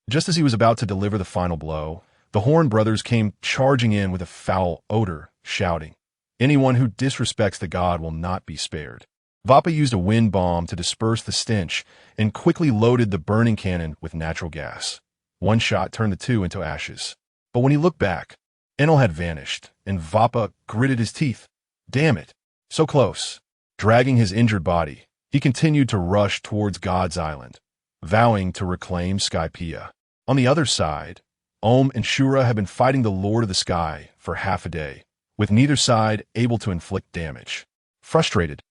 Just as he was about to deliver the final blow, the Horn brothers came charging in with a foul odor, shouting, "Anyone who disrespects the god will not be spared." Wappa used a wind bomb to disperse the stench and quickly loaded the burning cannon with natural gas. One shot turned the two into ashes. But when he looked back, Enel had vanished, and Vappa gritted his teeth. Damn it. So close. Dragging his injured body, he continued to rush towards God's Island, vowing to reclaim Skypiea. On the other side, Om and Shura had been fighting the Lord of the Sky for half a day, with neither side able to inflict damage. Frustrated,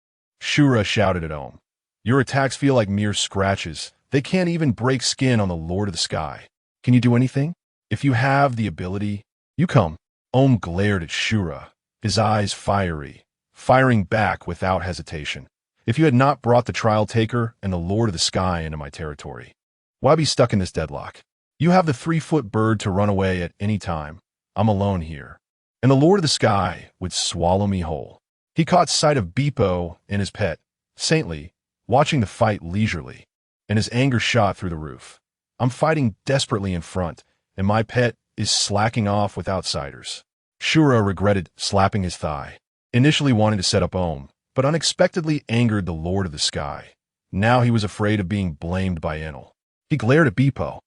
Shura shouted at Om. Your attacks feel like mere scratches. They can't even break skin on the Lord of the Sky. Can you do anything? If you have the ability, you come. Om glared at Shura, his eyes fiery, firing back without hesitation. If you had not brought the Trial Taker and the Lord of the Sky into my territory, why be stuck in this deadlock? You have the 3-foot bird to run away at any time. I'm alone here. And the Lord of the Sky would swallow me whole. He caught sight of Beepo and his pet, Saintly, watching the fight leisurely, and his anger shot through the roof. I'm fighting desperately in front, and my pet is slacking off with outsiders. Shura regretted slapping his thigh, initially wanting to set up Om, but unexpectedly angered the Lord of the Sky. Now he was afraid of being blamed by Enel. He glared at Beepo,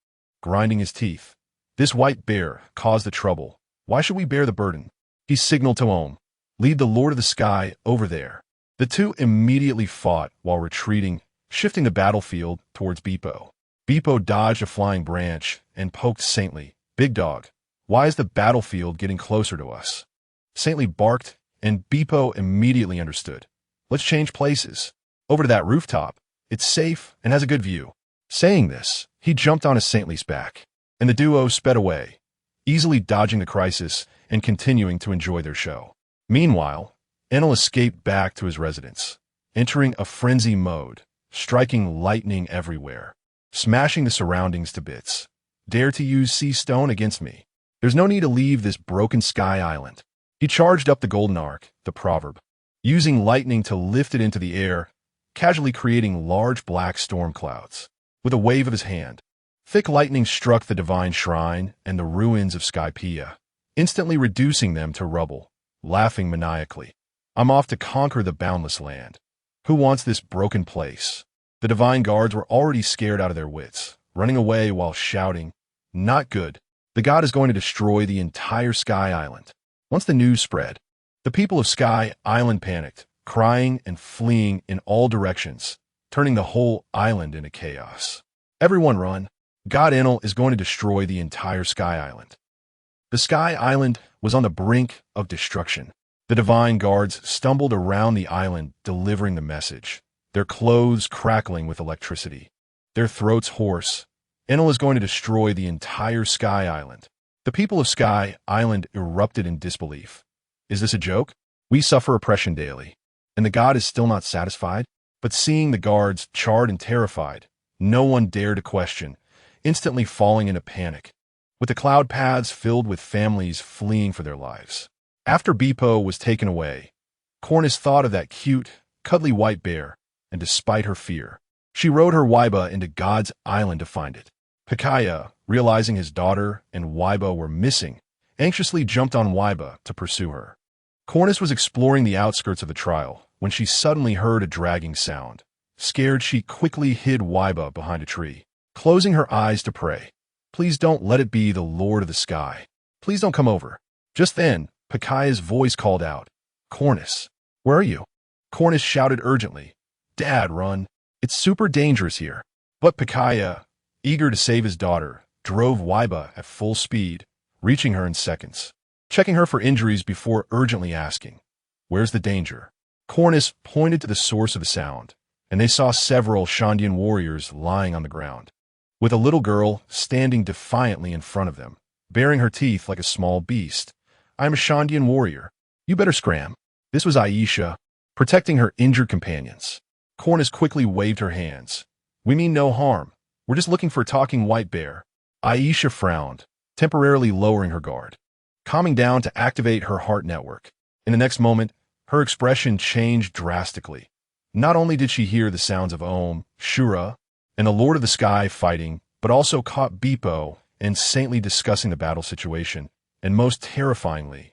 grinding his teeth. This white bear caused the trouble. Why should we bear the burden? He signaled to Om, lead the Lord of the Sky over there. The two immediately fought while retreating, shifting the battlefield towards Beepo. Beepo dodged a flying branch and poked Saintly. Big dog, why is the battlefield getting closer to us? Saintly barked, and Beepo immediately understood. Let's change places. Over to that rooftop. It's safe and has a good view. Saying this, he jumped on his Saintly's back, and the duo sped away, easily dodging the crisis and continuing to enjoy their show. Meanwhile, Enel escaped back to his residence, entering a frenzy mode, striking lightning everywhere, smashing the surroundings to bits. Dare to use sea stone against me. There's no need to leave this broken sky island. He charged up the golden arc, the proverb, using lightning to lift it into the air, casually creating large black storm clouds. With a wave of his hand, thick lightning struck the divine shrine and the ruins of Skypiea, instantly reducing them to rubble, laughing maniacally. I'm off to conquer the boundless land. Who wants this broken place? The divine guards were already scared out of their wits, running away while shouting, not good. The god is going to destroy the entire Sky Island. Once the news spread, the people of Sky Island panicked, crying and fleeing in all directions, turning the whole island into chaos. Everyone run. God Enel is going to destroy the entire Sky Island. The Sky Island was on the brink of destruction. The divine guards stumbled around the island delivering the message, their clothes crackling with electricity, their throats hoarse. Enel is going to destroy the entire Sky Island. The people of Sky Island erupted in disbelief. Is this a joke? We suffer oppression daily, and the god is still not satisfied? But seeing the guards charred and terrified, no one dared to question, instantly falling into panic, with the cloud paths filled with families fleeing for their lives. After Beepo was taken away, Cornus thought of that cute, cuddly white bear, and despite her fear, she rode her Waiba into God's Island to find it. Pikaia, realizing his daughter and Waiba were missing, anxiously jumped on Waiba to pursue her. Cornus was exploring the outskirts of the trial when she suddenly heard a dragging sound. Scared, she quickly hid Waiba behind a tree, closing her eyes to pray. Please don't let it be the Lord of the Sky. Please don't come over. Just then, Pikaia's voice called out, Cornus, where are you? Cornus shouted urgently, Dad, run. It's super dangerous here. But Pikaia, eager to save his daughter, drove Waiba at full speed, reaching her in seconds, checking her for injuries before urgently asking, where's the danger? Cornus pointed to the source of the sound, and they saw several Shandian warriors lying on the ground, with a little girl standing defiantly in front of them, baring her teeth like a small beast. I'm a Shandian warrior. You better scram. This was Aisha, protecting her injured companions. Cornus quickly waved her hands. We mean no harm. We're just looking for a talking white bear. Aisha frowned, temporarily lowering her guard, calming down to activate her heart network. In the next moment, her expression changed drastically. Not only did she hear the sounds of Om, Shura, and the Lord of the Sky fighting, but also caught Beepo and Saintly discussing the battle situation, and most terrifyingly,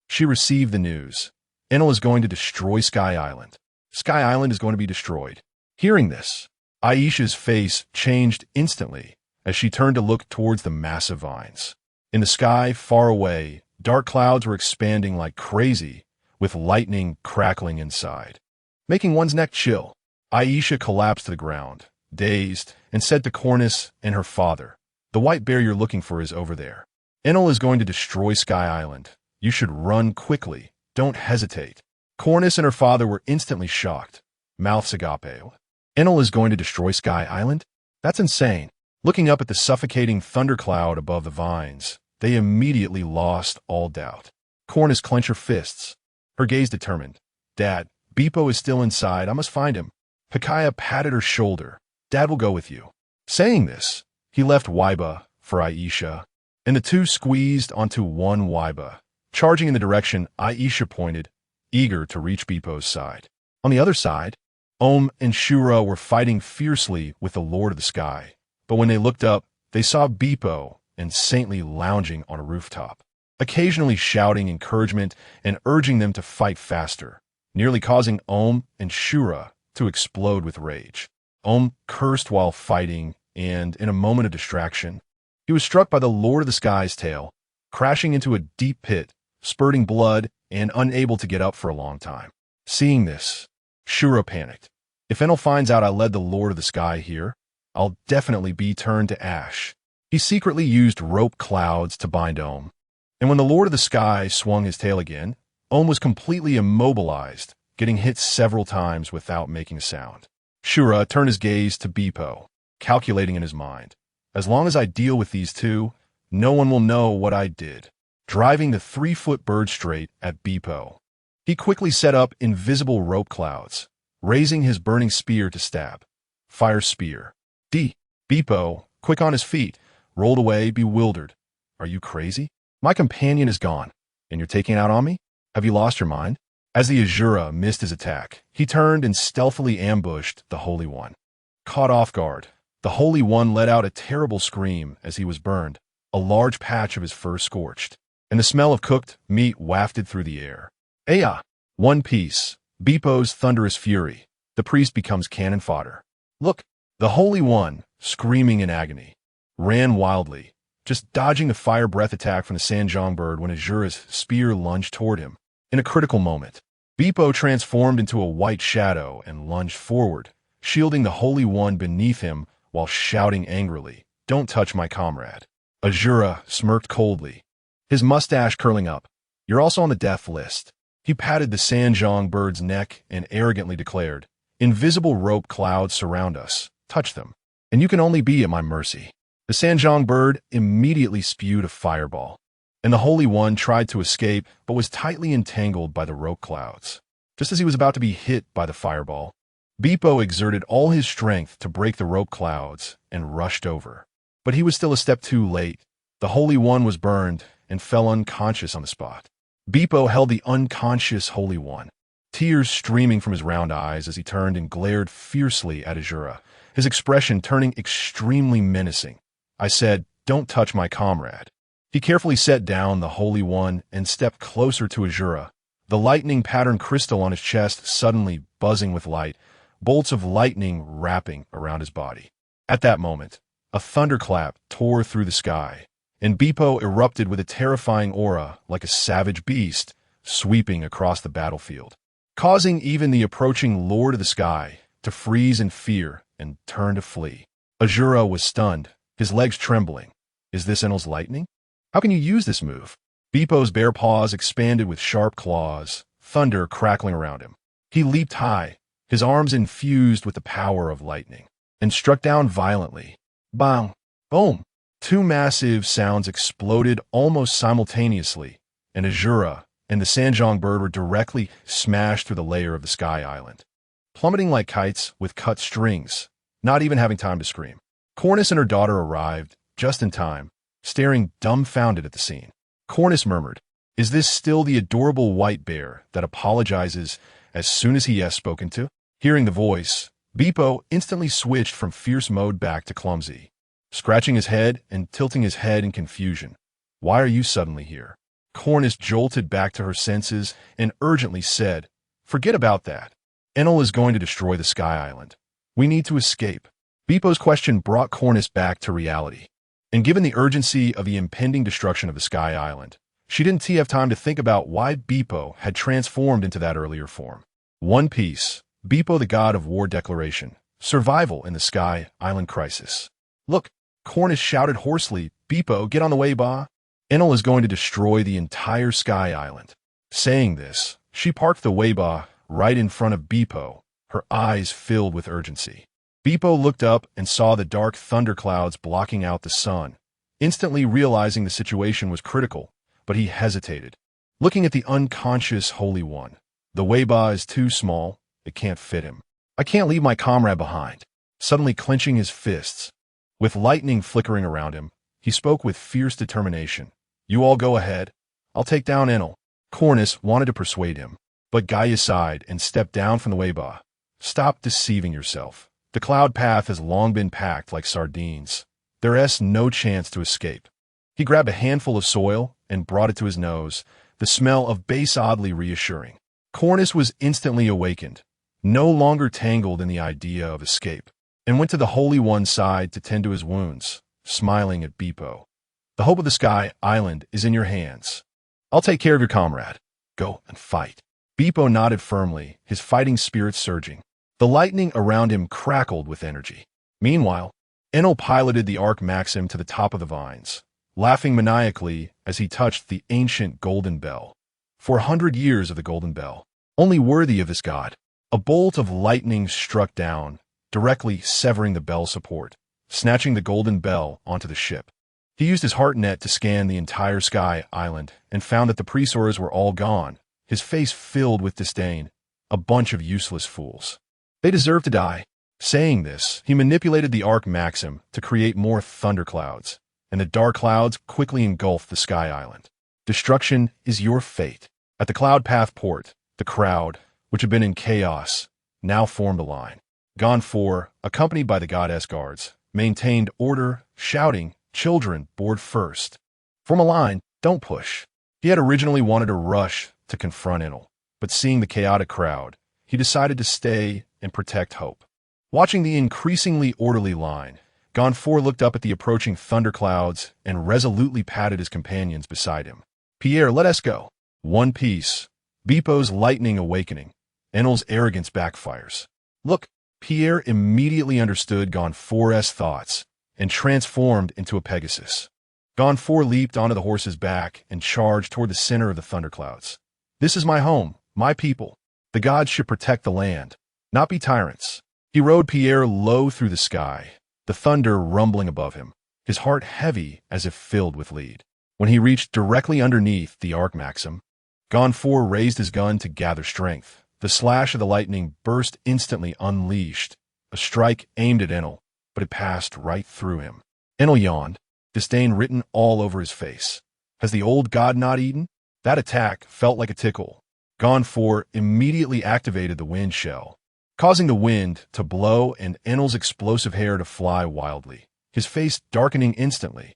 she received the news. Enel is going to destroy Sky Island. Sky Island is going to be destroyed. Hearing this, Aisha's face changed instantly as she turned to look towards the massive vines. In the sky, far away, Dark clouds were expanding like crazy, with lightning crackling inside, making one's neck chill. Aisha collapsed to the ground, dazed, and said to Cornus and her father, "The white bear you're looking for is over there. Enel is going to destroy Sky Island. You should run quickly. Don't hesitate." Cornus and her father were instantly shocked, mouths agape. Enel is going to destroy Sky Island? That's insane. Looking up at the suffocating thundercloud above the vines, they immediately lost all doubt. Cornus clenched her fists, her gaze determined. "Dad, Beepo is still inside. I must find him." Pakaya patted her shoulder. "Dad will go with you." Saying this, he left Waiba for Aisha, and the two squeezed onto one Waiba, charging in the direction Aisha pointed, eager to reach Beepo's side. On the other side, Om and Shura were fighting fiercely with the Lord of the Sky, but when they looked up, they saw Beepo and Saintly lounging on a rooftop, occasionally shouting encouragement and urging them to fight faster, nearly causing Om and Shura to explode with rage. Om cursed while fighting, and in a moment of distraction, he was struck by the Lord of the Sky's tail, crashing into a deep pit, spurting blood and unable to get up for a long time. Seeing this, Shura panicked. "If Enel finds out I led the Lord of the Sky here, I'll definitely be turned to ash." He secretly used rope clouds to bind Om, and when the Lord of the Sky swung his tail again, Om was completely immobilized, getting hit several times without making a sound. Shura turned his gaze to Beepo, calculating in his mind, "As long as I deal with these two, no one will know what I did." Driving the 3-foot bird straight at Beepo, he quickly set up invisible rope clouds, raising his burning spear to stab. Fire spear. Beepo, quick on his feet, rolled away bewildered. "Are you crazy? My companion is gone, and you're taking it out on me? Have you lost your mind?" As the Azura missed his attack, he turned and stealthily ambushed the Holy One. Caught off guard, the Holy One let out a terrible scream as he was burned, a large patch of his fur scorched, and the smell of cooked meat wafted through the air. Aya! One Piece, Beepo's thunderous fury. The priest becomes cannon fodder. Look! The Holy One, screaming in agony, ran wildly, just dodging the fire breath attack from the Sanjong bird when Azura's spear lunged toward him. In a critical moment, Beepo transformed into a white shadow and lunged forward, shielding the Holy One beneath him while shouting angrily, "Don't touch my comrade." Azura smirked coldly, his mustache curling up. "You're also on the death list." He patted the Sanjong bird's neck and arrogantly declared, "Invisible rope clouds surround us. Touch them, and you can only be at my mercy." The Sanjong bird immediately spewed a fireball, and the Holy One tried to escape but was tightly entangled by the rope clouds. Just as he was about to be hit by the fireball, Beepo exerted all his strength to break the rope clouds and rushed over. But he was still a step too late. The Holy One was burned and fell unconscious on the spot. Beepo held the unconscious Holy One, tears streaming from his round eyes as he turned and glared fiercely at Azura, his expression turning extremely menacing. "I said, don't touch my comrade." He carefully set down the Holy One and stepped closer to Azura, the lightning pattern crystal on his chest suddenly buzzing with light, bolts of lightning wrapping around his body. At that moment, a thunderclap tore through the sky, and Beepo erupted with a terrifying aura like a savage beast sweeping across the battlefield, causing even the approaching Lord of the Sky to freeze in fear and turn to flee. Azura was stunned, his legs trembling. Is this Enel's lightning? How can you use this move? Beepo's bare paws expanded with sharp claws, thunder crackling around him. He leaped high, his arms infused with the power of lightning, and struck down violently. Bang! Boom! Two massive sounds exploded almost simultaneously, and Azura and the Sanjong bird were directly smashed through the layer of the Sky Island, plummeting like kites with cut strings, not even having time to scream. Cornus and her daughter arrived, just in time, staring dumbfounded at the scene. Cornus murmured, "Is this still the adorable white bear that apologizes as soon as he has spoken to?" Hearing the voice, Beepo instantly switched from fierce mode back to clumsy, scratching his head and tilting his head in confusion. "Why are you suddenly here?" Cornus jolted back to her senses and urgently said, "Forget about that. Enel is going to destroy the Sky Island. We need to escape." Beepo's question brought Cornus back to reality, and given the urgency of the impending destruction of the Sky Island, She didn't have time to think about why Bepo had transformed into that earlier form. One Piece, Bepo the God of War Declaration, Survival in the Sky Island Crisis. Look, Cornish shouted hoarsely, Bepo, get on the way, ba. Enel is going to destroy the entire Sky Island. Saying this, she parked the Weiba right in front of Bepo, her eyes filled with urgency. Bepo looked up and saw the dark thunderclouds blocking out the sun, instantly realizing the situation was critical, but he hesitated. Looking at the unconscious Holy One, the Weiba is too small, it can't fit him. I can't leave my comrade behind. Suddenly clenching his fists, with lightning flickering around him, he spoke with fierce determination. You all go ahead. I'll take down Enel. Cornus wanted to persuade him, but Gaia sighed and stepped down from the Weiba. Stop deceiving yourself. The cloud path has long been packed like sardines. There's no chance to escape. He grabbed a handful of soil and brought it to his nose, the smell of base oddly reassuring. Cornus was instantly awakened, no longer tangled in the idea of escape, and went to the Holy One's side to tend to his wounds, smiling at Bepo. The hope of the Sky Island is in your hands. I'll take care of your comrade. Go and fight. Bepo nodded firmly, his fighting spirit surging. The lightning around him crackled with energy. Meanwhile, Enel piloted the Arc Maxim to the top of the vines, laughing maniacally as he touched the ancient golden bell. 400 years of the golden bell, only worthy of this god. A bolt of lightning struck down, directly severing the bell support, snatching the golden bell onto the ship. He used his heart net to scan the entire Sky Island and found that the Presors were all gone, his face filled with disdain. A bunch of useless fools. They deserve to die. Saying this, he manipulated the Arc Maxim to create more thunderclouds, and the dark clouds quickly engulfed the Sky Island. Destruction is your fate. At the Cloud Path port, the crowd, which had been in chaos, now formed a line. Gon 4, accompanied by the goddess guards, maintained order, shouting, Children, board first. Form a line, don't push. He had originally wanted to rush to confront Enel, but seeing the chaotic crowd, he decided to stay and protect Hope. Watching the increasingly orderly line, Gon 4 looked up at the approaching thunderclouds and resolutely patted his companions beside him. Pierre, let us go. One Piece. Bepo's lightning awakening. Enel's arrogance backfires. Look, Pierre immediately understood Gon 4's thoughts and transformed into a Pegasus. Gon 4 leaped onto the horse's back and charged toward the center of the thunderclouds. This is my home, my people. The gods should protect the land, not be tyrants. He rode Pierre low through the sky, the thunder rumbling above him, his heart heavy as if filled with lead. When he reached directly underneath the Arc Maxim, Gon 4 raised his gun to gather strength. The slash of the lightning burst instantly unleashed, a strike aimed at Enel, but it passed right through him. Enel yawned, disdain written all over his face. Has the old god not eaten? That attack felt like a tickle. Gon 4 immediately activated the wind shell, causing the wind to blow and Enel's explosive hair to fly wildly, his face darkening instantly.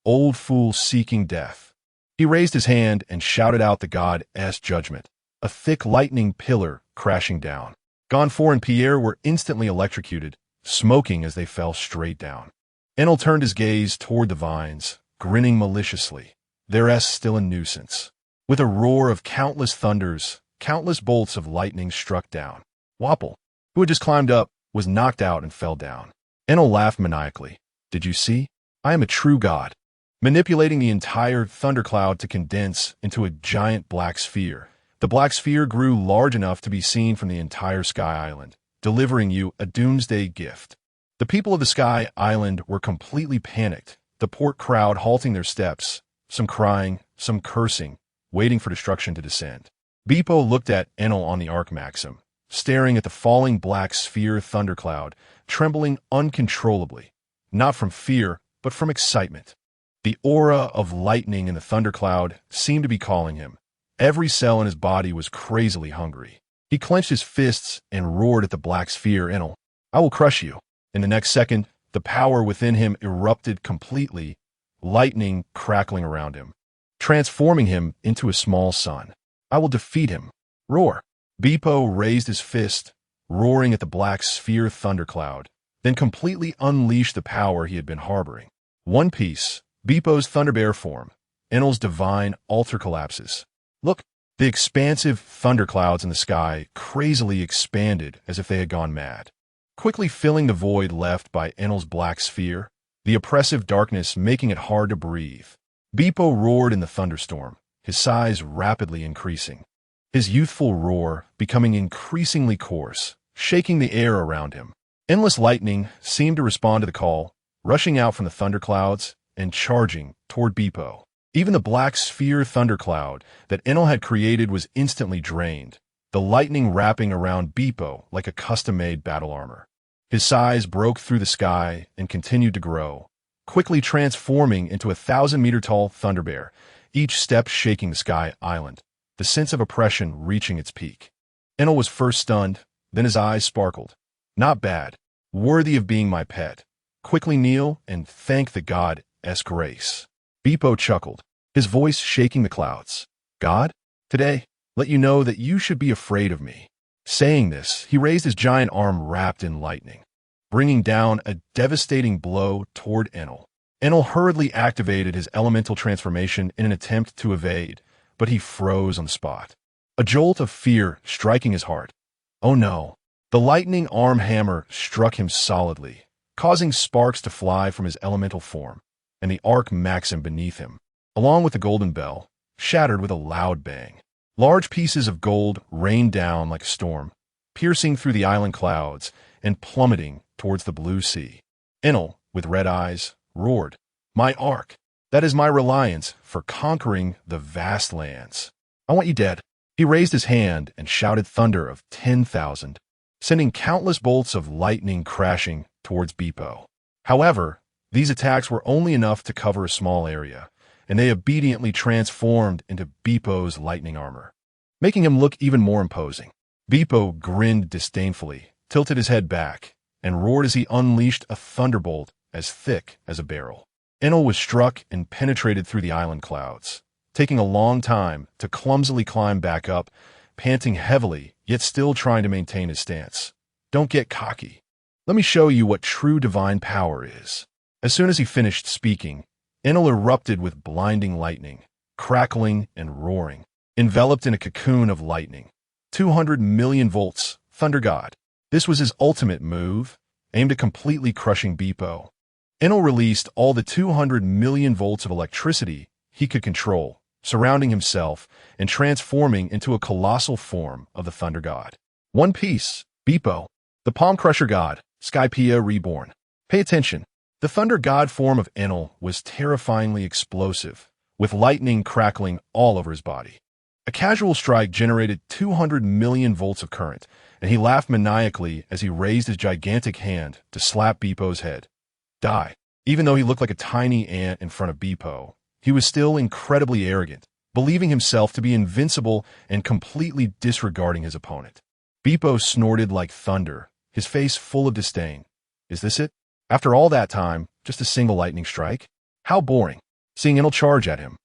Old fool seeking death. He raised his hand and shouted out the God's judgment, a thick lightning pillar crashing down. Gon 4 and Pierre were instantly electrocuted, smoking as they fell straight down. Enel turned his gaze toward the vines, grinning maliciously. There's still a nuisance. With a roar of countless thunders, countless bolts of lightning struck down. Wapple, who had just climbed up, was knocked out and fell down. Enel laughed maniacally. Did you see? I am a true god. Manipulating the entire thundercloud to condense into a giant black sphere. The black sphere grew large enough to be seen from the entire Sky Island, delivering you a doomsday gift. The people of the Sky Island were completely panicked, the port crowd halting their steps, some crying, some cursing, waiting for destruction to descend. Bepo looked at Enel on the Arc Maxim, staring at the falling black sphere thundercloud, trembling uncontrollably, not from fear, but from excitement. The aura of lightning in the thundercloud seemed to be calling him. Every cell in his body was crazily hungry. He clenched his fists and roared at the black sphere. Enel, I will crush you. In the next second, the power within him erupted completely, lightning crackling around him, transforming him into a small sun. I will defeat him. Roar. Bepo raised his fist, roaring at the black sphere thundercloud, then completely unleashed the power he had been harboring. One Piece. Bepo's Thunderbear form. Enel's divine altar collapses. Look, the expansive thunderclouds in the sky crazily expanded as if they had gone mad, quickly filling the void left by Enel's black sphere, the oppressive darkness making it hard to breathe. Beepo roared in the thunderstorm, his size rapidly increasing. His youthful roar becoming increasingly coarse, shaking the air around him. Endless lightning seemed to respond to the call, rushing out from the thunderclouds and charging toward Beepo. Even the black sphere thundercloud that Enel had created was instantly drained, the lightning wrapping around Beepo like a custom-made battle armor. His size broke through the sky and continued to grow, quickly transforming into a 1,000-meter-tall thunderbear, each step shaking the sky island, the sense of oppression reaching its peak. Enel was first stunned, then his eyes sparkled. Not bad. Worthy of being my pet. Quickly kneel and thank the God.As grace. Beepo chuckled, his voice shaking the clouds. God? Today, let you know that you should be afraid of me. Saying this, he raised his giant arm wrapped in lightning, bringing down a devastating blow toward Enel. Enel hurriedly activated his elemental transformation in an attempt to evade, but he froze on the spot. A jolt of fear striking his heart. Oh no. The lightning arm hammer struck him solidly, causing sparks to fly from his elemental form, and the arc maxim beneath him, along with the golden bell, shattered with a loud bang. Large pieces of gold rained down like a storm, piercing through the island clouds and plummeting towards the blue sea. Enel, with red eyes, roared, "My arc! That is my reliance for conquering the vast lands. I want you dead." He raised his hand and shouted thunder of 10,000, sending countless bolts of lightning crashing towards Beepo. However, these attacks were only enough to cover a small area, and they obediently transformed into Beepo's lightning armor, making him look even more imposing. Beepo grinned disdainfully, tilted his head back, and roared as he unleashed a thunderbolt as thick as a barrel. Enel was struck and penetrated through the island clouds, taking a long time to clumsily climb back up, panting heavily, yet still trying to maintain his stance. Don't get cocky. Let me show you what true divine power is. As soon as he finished speaking, Enel erupted with blinding lightning, crackling and roaring, enveloped in a cocoon of lightning. 200 million volts, Thunder God. This was his ultimate move, aimed at completely crushing Beepo. Enel released all the 200 million volts of electricity he could control, surrounding himself and transforming into a colossal form of the Thunder God. One piece, Beepo, the Palm Crusher God, Skypiea reborn. Pay attention. The Thunder God form of Enel was terrifyingly explosive, with lightning crackling all over his body. A casual strike generated 200 million volts of current, and he laughed maniacally as he raised his gigantic hand to slap Beepo's head. Die. Even though he looked like a tiny ant in front of Beepo, he was still incredibly arrogant, believing himself to be invincible and completely disregarding his opponent. Beepo snorted like thunder, his face full of disdain. Is this it? After all that time, just a single lightning strike? How boring. Seeing Enel charge at him.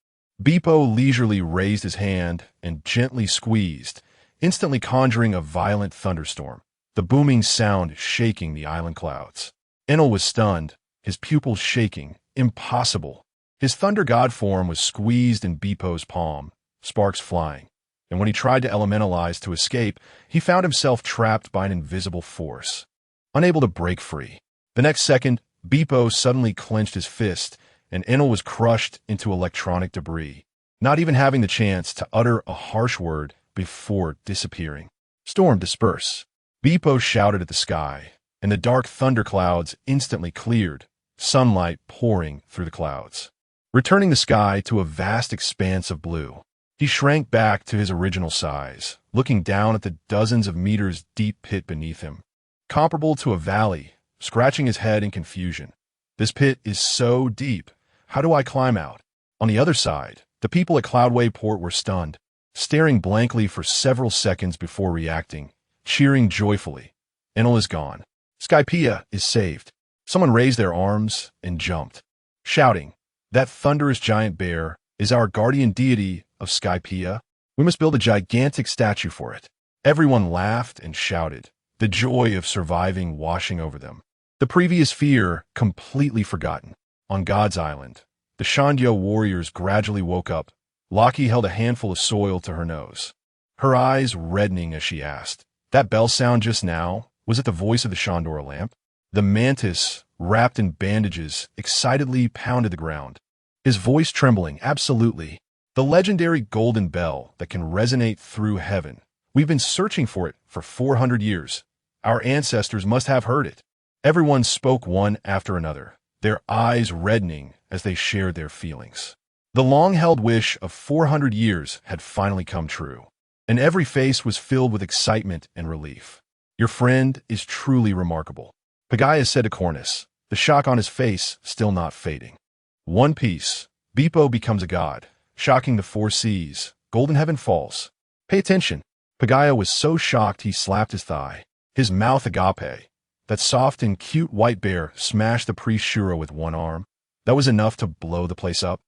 Beepo leisurely raised his hand and gently squeezed, instantly conjuring a violent thunderstorm, the booming sound shaking the island clouds. Enel was stunned, his pupils shaking. Impossible. His Thunder God form was squeezed in Beepo's palm, sparks flying, and when he tried to elementalize to escape, he found himself trapped by an invisible force, unable to break free. The next second, Beepo suddenly clenched his fist, and Enel was crushed into electronic debris, not even having the chance to utter a harsh word before disappearing. Storm disperse. Beepo shouted at the sky, and the dark thunderclouds instantly cleared, sunlight pouring through the clouds, returning the sky to a vast expanse of blue. He shrank back to his original size, looking down at the dozens of meters deep pit beneath him, comparable to a valley, scratching his head in confusion. This pit is so deep. How do I climb out? On the other side, the people at Cloudway Port were stunned, staring blankly for several seconds before reacting, cheering joyfully. Enel is gone. Skypiea is saved. Someone raised their arms and jumped, shouting, "That thunderous giant bear is our guardian deity of Skypiea. We must build a gigantic statue for it." Everyone laughed and shouted, the joy of surviving washing over them. The previous fear completely forgotten. On God's island, The Shandyo warriors gradually woke up. Laki held a handful of soil to her nose, her eyes reddening as she asked, "That bell sound just now, was it the voice of the Shandora lamp?" The mantis, wrapped in bandages, excitedly pounded the ground, his voice trembling. "Absolutely. The legendary golden bell that can resonate through heaven. We've been searching for it for 400 years. Our ancestors must have heard it." Everyone spoke one after another, their eyes reddening as they shared their feelings. The long-held wish of 400 years had finally come true, and every face was filled with excitement and relief. "Your friend is truly remarkable," BaiGets said to Cornus, the shock on his face still not fading. "One piece, Beepo becomes a god, shocking the four seas. Golden heaven falls. Pay attention." BaiGets was so shocked he slapped his thigh. His mouth agape, that soft and cute white bear, smashed the priest Shuro with one arm. That was enough to blow the place up.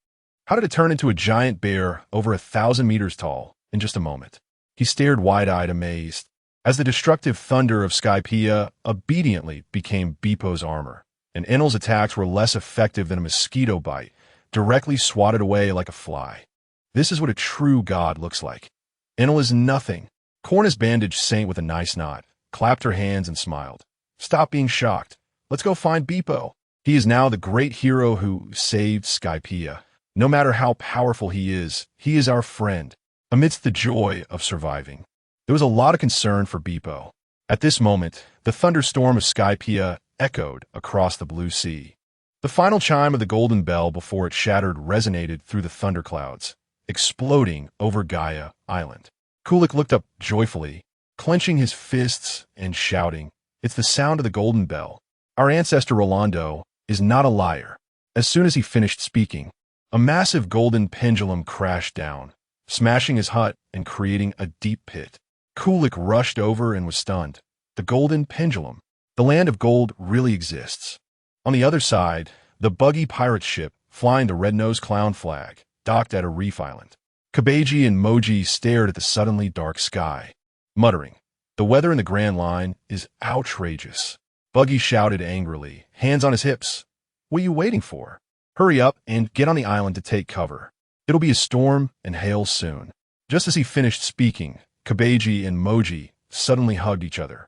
How did it turn into a giant bear over 1,000 meters tall in just a moment? He stared wide-eyed, amazed, as the destructive thunder of Skypiea obediently became Beepo's armor, and Enel's attacks were less effective than a mosquito bite, directly swatted away like a fly. This is what a true god looks like. Enel is nothing. Cornus bandaged Saint with a nice nod, clapped her hands and smiled. "Stop being shocked. Let's go find Beepo. He is now the great hero who saved Skypiea. No matter how powerful he is our friend." Amidst the joy of surviving, there was a lot of concern for Beepo. At this moment, the thunderstorm of Skypiea echoed across the blue sea. The final chime of the golden bell before it shattered resonated through the thunderclouds, exploding over Gaia Island. Kulik looked up joyfully, clenching his fists and shouting, "It's the sound of the golden bell. Our ancestor Rolando is not a liar." As soon as he finished speaking, a massive golden pendulum crashed down, smashing his hut and creating a deep pit. Kulik rushed over and was stunned. The golden pendulum. The land of gold really exists. On the other side, the buggy pirate ship, flying the red-nosed clown flag, docked at a reef island. Kabeji and Moji stared at the suddenly dark sky, muttering, "The weather in the Grand Line is outrageous." Buggy shouted angrily, hands on his hips, "What are you waiting for? Hurry up and get on the island to take cover. It'll be a storm and hail soon." Just as he finished speaking, Kabeji and Moji suddenly hugged each other,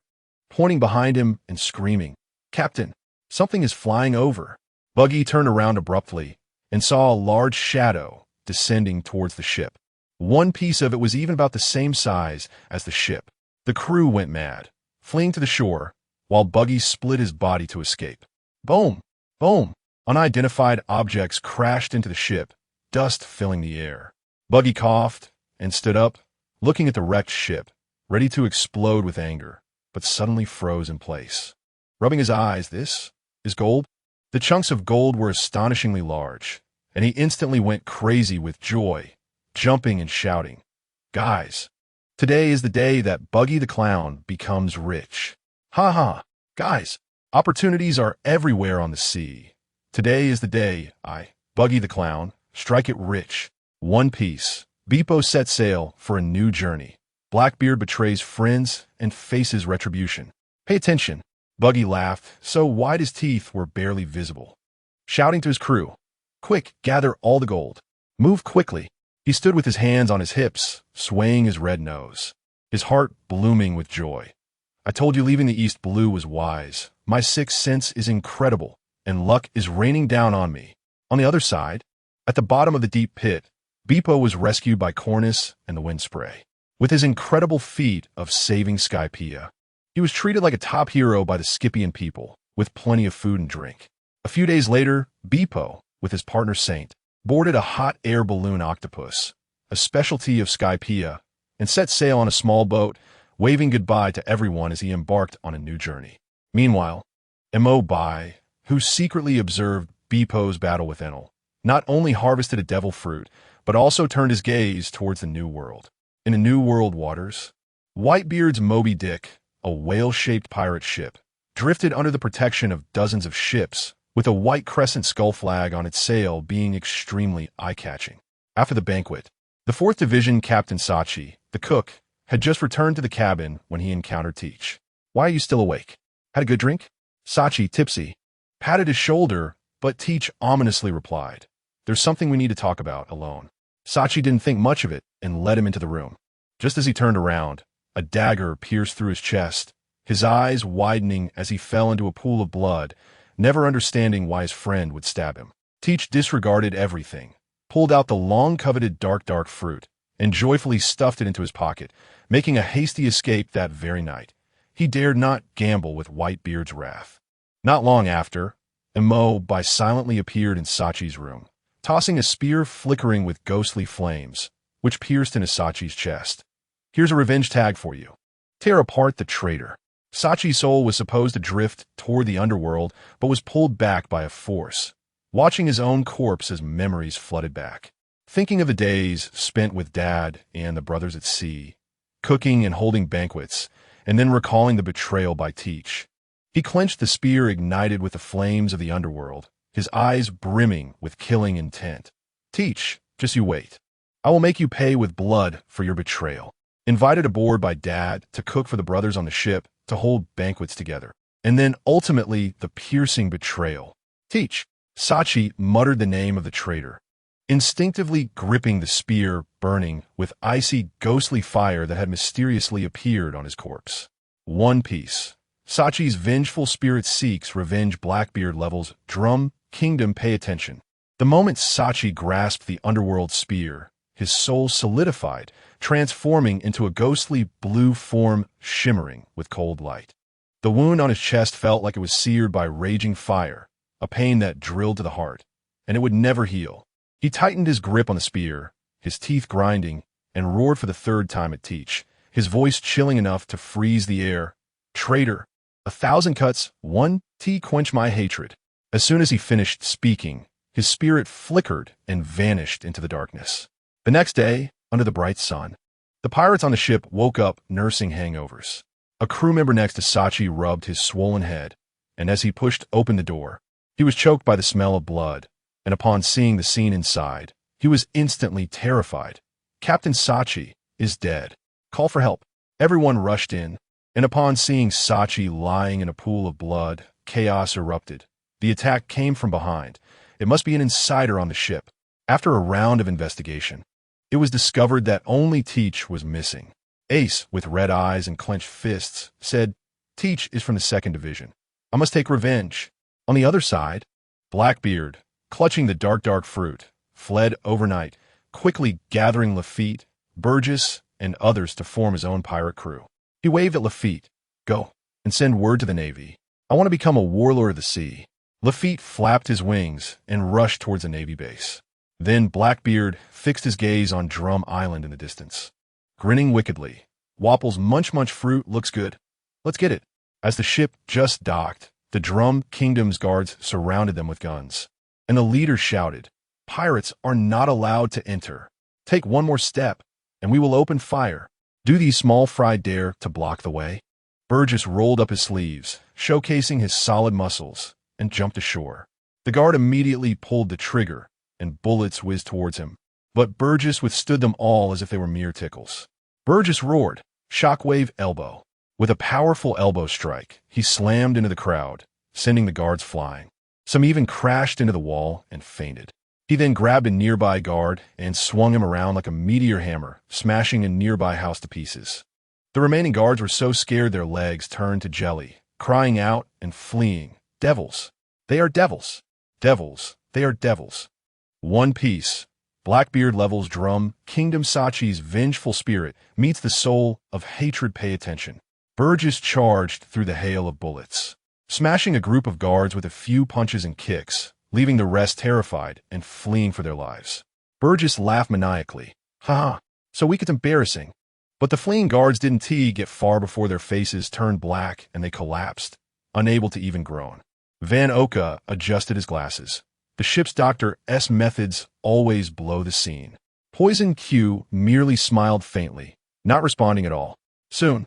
pointing behind him and screaming, "Captain, something is flying over." Buggy turned around abruptly and saw a large shadow descending towards the ship. One piece of it was even about the same size as the ship. The crew went mad, fleeing to the shore, while Buggy split his body to escape. Boom! Boom! Unidentified objects crashed into the ship, dust filling the air. Buggy coughed and stood up, looking at the wrecked ship, ready to explode with anger, but suddenly froze in place. Rubbing his eyes, "This is gold?" The chunks of gold were astonishingly large, and he instantly went crazy with joy, jumping and shouting, "Guys, today is the day that Buggy the Clown becomes rich. Ha ha! Guys, opportunities are everywhere on the sea. Today is the day Buggy the Clown, strike it rich." One Piece. Beepo set sail for a new journey. Blackbeard betrays friends and faces retribution. Pay attention. Buggy laughed so wide his teeth were barely visible, shouting to his crew, "Quick, gather all the gold. Move quickly." He stood with his hands on his hips, swaying his red nose, his heart blooming with joy. "I told you leaving the East Blue was wise. My sixth sense is incredible, and luck is raining down on me." On the other side, at the bottom of the deep pit, Beepo was rescued by Cornus and the Wind Spray. With his incredible feat of saving Skypiea, he was treated like a top hero by the Scypian people, with plenty of food and drink. A few days later, Beepo, with his partner Saint, boarded a hot air balloon octopus, a specialty of Skypiea, and set sail on a small boat, waving goodbye to everyone as he embarked on a new journey. Meanwhile, Mo Bai, who secretly observed Beepo's battle with Enel, not only harvested a devil fruit, but also turned his gaze towards the New World. In the New World waters, Whitebeard's Moby Dick, a whale-shaped pirate ship, drifted under the protection of dozens of ships, with a white crescent skull flag on its sail being extremely eye-catching. After the banquet, the 4th Division Captain Sachi, the cook, had just returned to the cabin when he encountered Teach. "Why are you still awake? Had a good drink?" Sachi, tipsy, patted his shoulder, but Teach ominously replied, There's something we need to talk about alone." Sachi didn't think much of it and led him into the room. Just as he turned around, a dagger pierced through his chest, his eyes widening as he fell into a pool of blood, never understanding why his friend would stab him. Teach disregarded everything, pulled out the long-coveted dark fruit, and joyfully stuffed it into his pocket, making a hasty escape that very night. He dared not gamble with Whitebeard's wrath. Not long after, Enel silently appeared in Sachi's room, tossing a spear flickering with ghostly flames, which pierced into Sachi's chest. "Here's a revenge tag for you. Tear apart the traitor." Sachi's soul was supposed to drift toward the underworld, but was pulled back by a force, watching his own corpse as memories flooded back. Thinking of the days spent with Dad and the brothers at sea, cooking and holding banquets, and then recalling the betrayal by Teach. He clenched the spear ignited with the flames of the underworld, his eyes brimming with killing intent. "Teach, just you wait. I will make you pay with blood for your betrayal." Invited aboard by Dad to cook for the brothers on the ship, to hold banquets together. And then ultimately the piercing betrayal. "Teach." Sachi muttered the name of the traitor, instinctively gripping the spear burning with icy, ghostly fire that had mysteriously appeared on his corpse. One piece. Sachi's vengeful spirit seeks revenge. Blackbeard levels Drum Kingdom. Pay attention. The moment Sachi grasped the underworld spear, his soul solidified, transforming into a ghostly blue form shimmering with cold light. The wound on his chest felt like it was seared by raging fire, a pain that drilled to the heart, and it would never heal. He tightened his grip on the spear, his teeth grinding, and roared for the third time at Teach, his voice chilling enough to freeze the air. "Traitor! 1,000 cuts, 1 quench my hatred." As soon as he finished speaking, his spirit flickered and vanished into the darkness. The next day, under the bright sun, the pirates on the ship woke up nursing hangovers. A crew member next to Sachi rubbed his swollen head, and as he pushed open the door, he was choked by the smell of blood, and upon seeing the scene inside, he was instantly terrified. "Captain Sachi is dead. Call for help." Everyone rushed in, and upon seeing Sachi lying in a pool of blood, chaos erupted. The attack came from behind. It must be an insider on the ship. After a round of investigation, it was discovered that only Teach was missing. Ace, with red eyes and clenched fists, said, "Teach is from the 2nd Division. I must take revenge." On the other side, Blackbeard, clutching the dark fruit, fled overnight, quickly gathering Lafitte, Burgess, and others to form his own pirate crew. He waved at Lafitte. "Go, and send word to the Navy. I want to become a warlord of the sea." Lafitte flapped his wings and rushed towards a Navy base. Then Blackbeard fixed his gaze on Drum Island in the distance. Grinning wickedly, "Wapple's munch fruit looks good. Let's get it." As the ship just docked, the Drum Kingdom's guards surrounded them with guns, and the leader shouted, "Pirates are not allowed to enter. Take one more step, and we will open fire. Do these small fry dare to block the way?" Burgess rolled up his sleeves, showcasing his solid muscles, and jumped ashore. The guard immediately pulled the trigger, and bullets whizzed towards him. But Burgess withstood them all as if they were mere tickles. Burgess roared, "Shockwave elbow." With a powerful elbow strike, he slammed into the crowd, sending the guards flying. Some even crashed into the wall and fainted. He then grabbed a nearby guard and swung him around like a meteor hammer, smashing a nearby house to pieces. The remaining guards were so scared their legs turned to jelly, crying out and fleeing, "Devils! They are devils! Devils! They are devils!" One piece. Blackbeard levels Drum Kingdom. Sachi's vengeful spirit meets the soul of hatred. Pay attention. Burgess charged through the hail of bullets, smashing a group of guards with a few punches and kicks, leaving the rest terrified and fleeing for their lives. Burgess laughed maniacally. "Ha! So weak it's embarrassing." But the fleeing guards didn't get far before their faces turned black and they collapsed, unable to even groan. Van Oka adjusted his glasses. The ship's Dr.'s methods always blow the scene. Poison Q merely smiled faintly, not responding at all. Soon,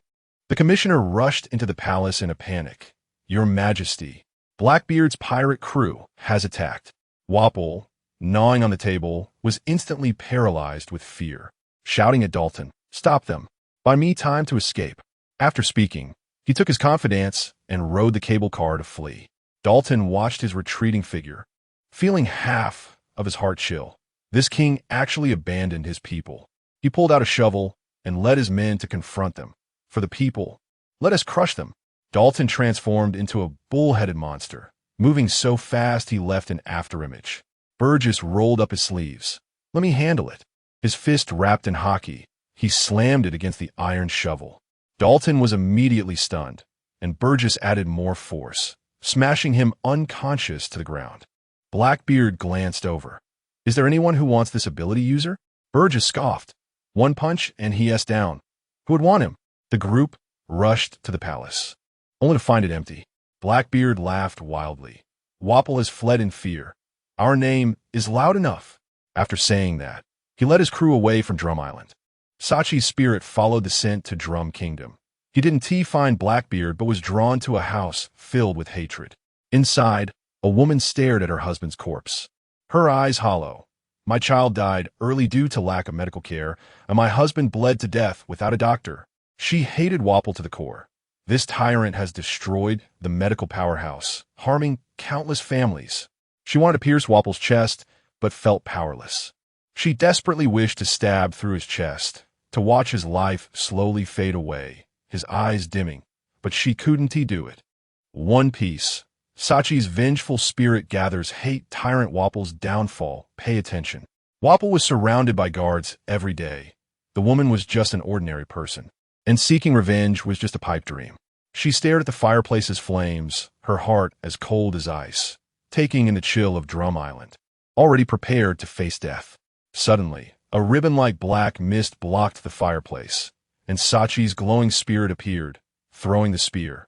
the commissioner rushed into the palace in a panic. "Your Majesty, Blackbeard's pirate crew has attacked." Wapple, gnawing on the table, was instantly paralyzed with fear, shouting at Dalton, "Stop them. Buy me time to escape." After speaking, he took his confidence and rode the cable car to flee. Dalton watched his retreating figure, feeling half of his heart chill. This king actually abandoned his people. He pulled out a shovel and led his men to confront them. For the people, let us crush them. Dalton transformed into a bull-headed monster, moving so fast he left an afterimage. Burgess rolled up his sleeves. Let me handle it. His fist wrapped in hockey, he slammed it against the iron shovel. Dalton was immediately stunned, and Burgess added more force, smashing him unconscious to the ground. Blackbeard glanced over. Is there anyone who wants this ability, user? Burgess scoffed. One punch and he is down. Who would want him? The group rushed to the palace, only to find it empty. Blackbeard laughed wildly. Wapol has fled in fear. Our name is loud enough. After saying that, he led his crew away from Drum Island. Sachi's spirit followed the scent to Drum Kingdom. He didn't find Blackbeard but was drawn to a house filled with hatred. Inside, a woman stared at her husband's corpse. Her eyes hollow. My child died early due to lack of medical care, and my husband bled to death without a doctor. She hated Wapol to the core. This tyrant has destroyed the medical powerhouse, harming countless families. She wanted to pierce Wapol's chest, but felt powerless. She desperately wished to stab through his chest, to watch his life slowly fade away, his eyes dimming, but she couldn't do it. One Piece. Sachi's vengeful spirit gathers hate tyrant Wapol's downfall. Pay attention. Wapol was surrounded by guards every day. The woman was just an ordinary person, and seeking revenge was just a pipe dream. She stared at the fireplace's flames, her heart as cold as ice, taking in the chill of Drum Island, already prepared to face death. Suddenly, a ribbon-like black mist blocked the fireplace, and Sachi's glowing spirit appeared, throwing the spear.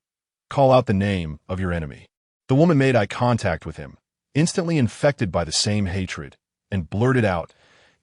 Call out the name of your enemy. The woman made eye contact with him, instantly infected by the same hatred, and blurted out,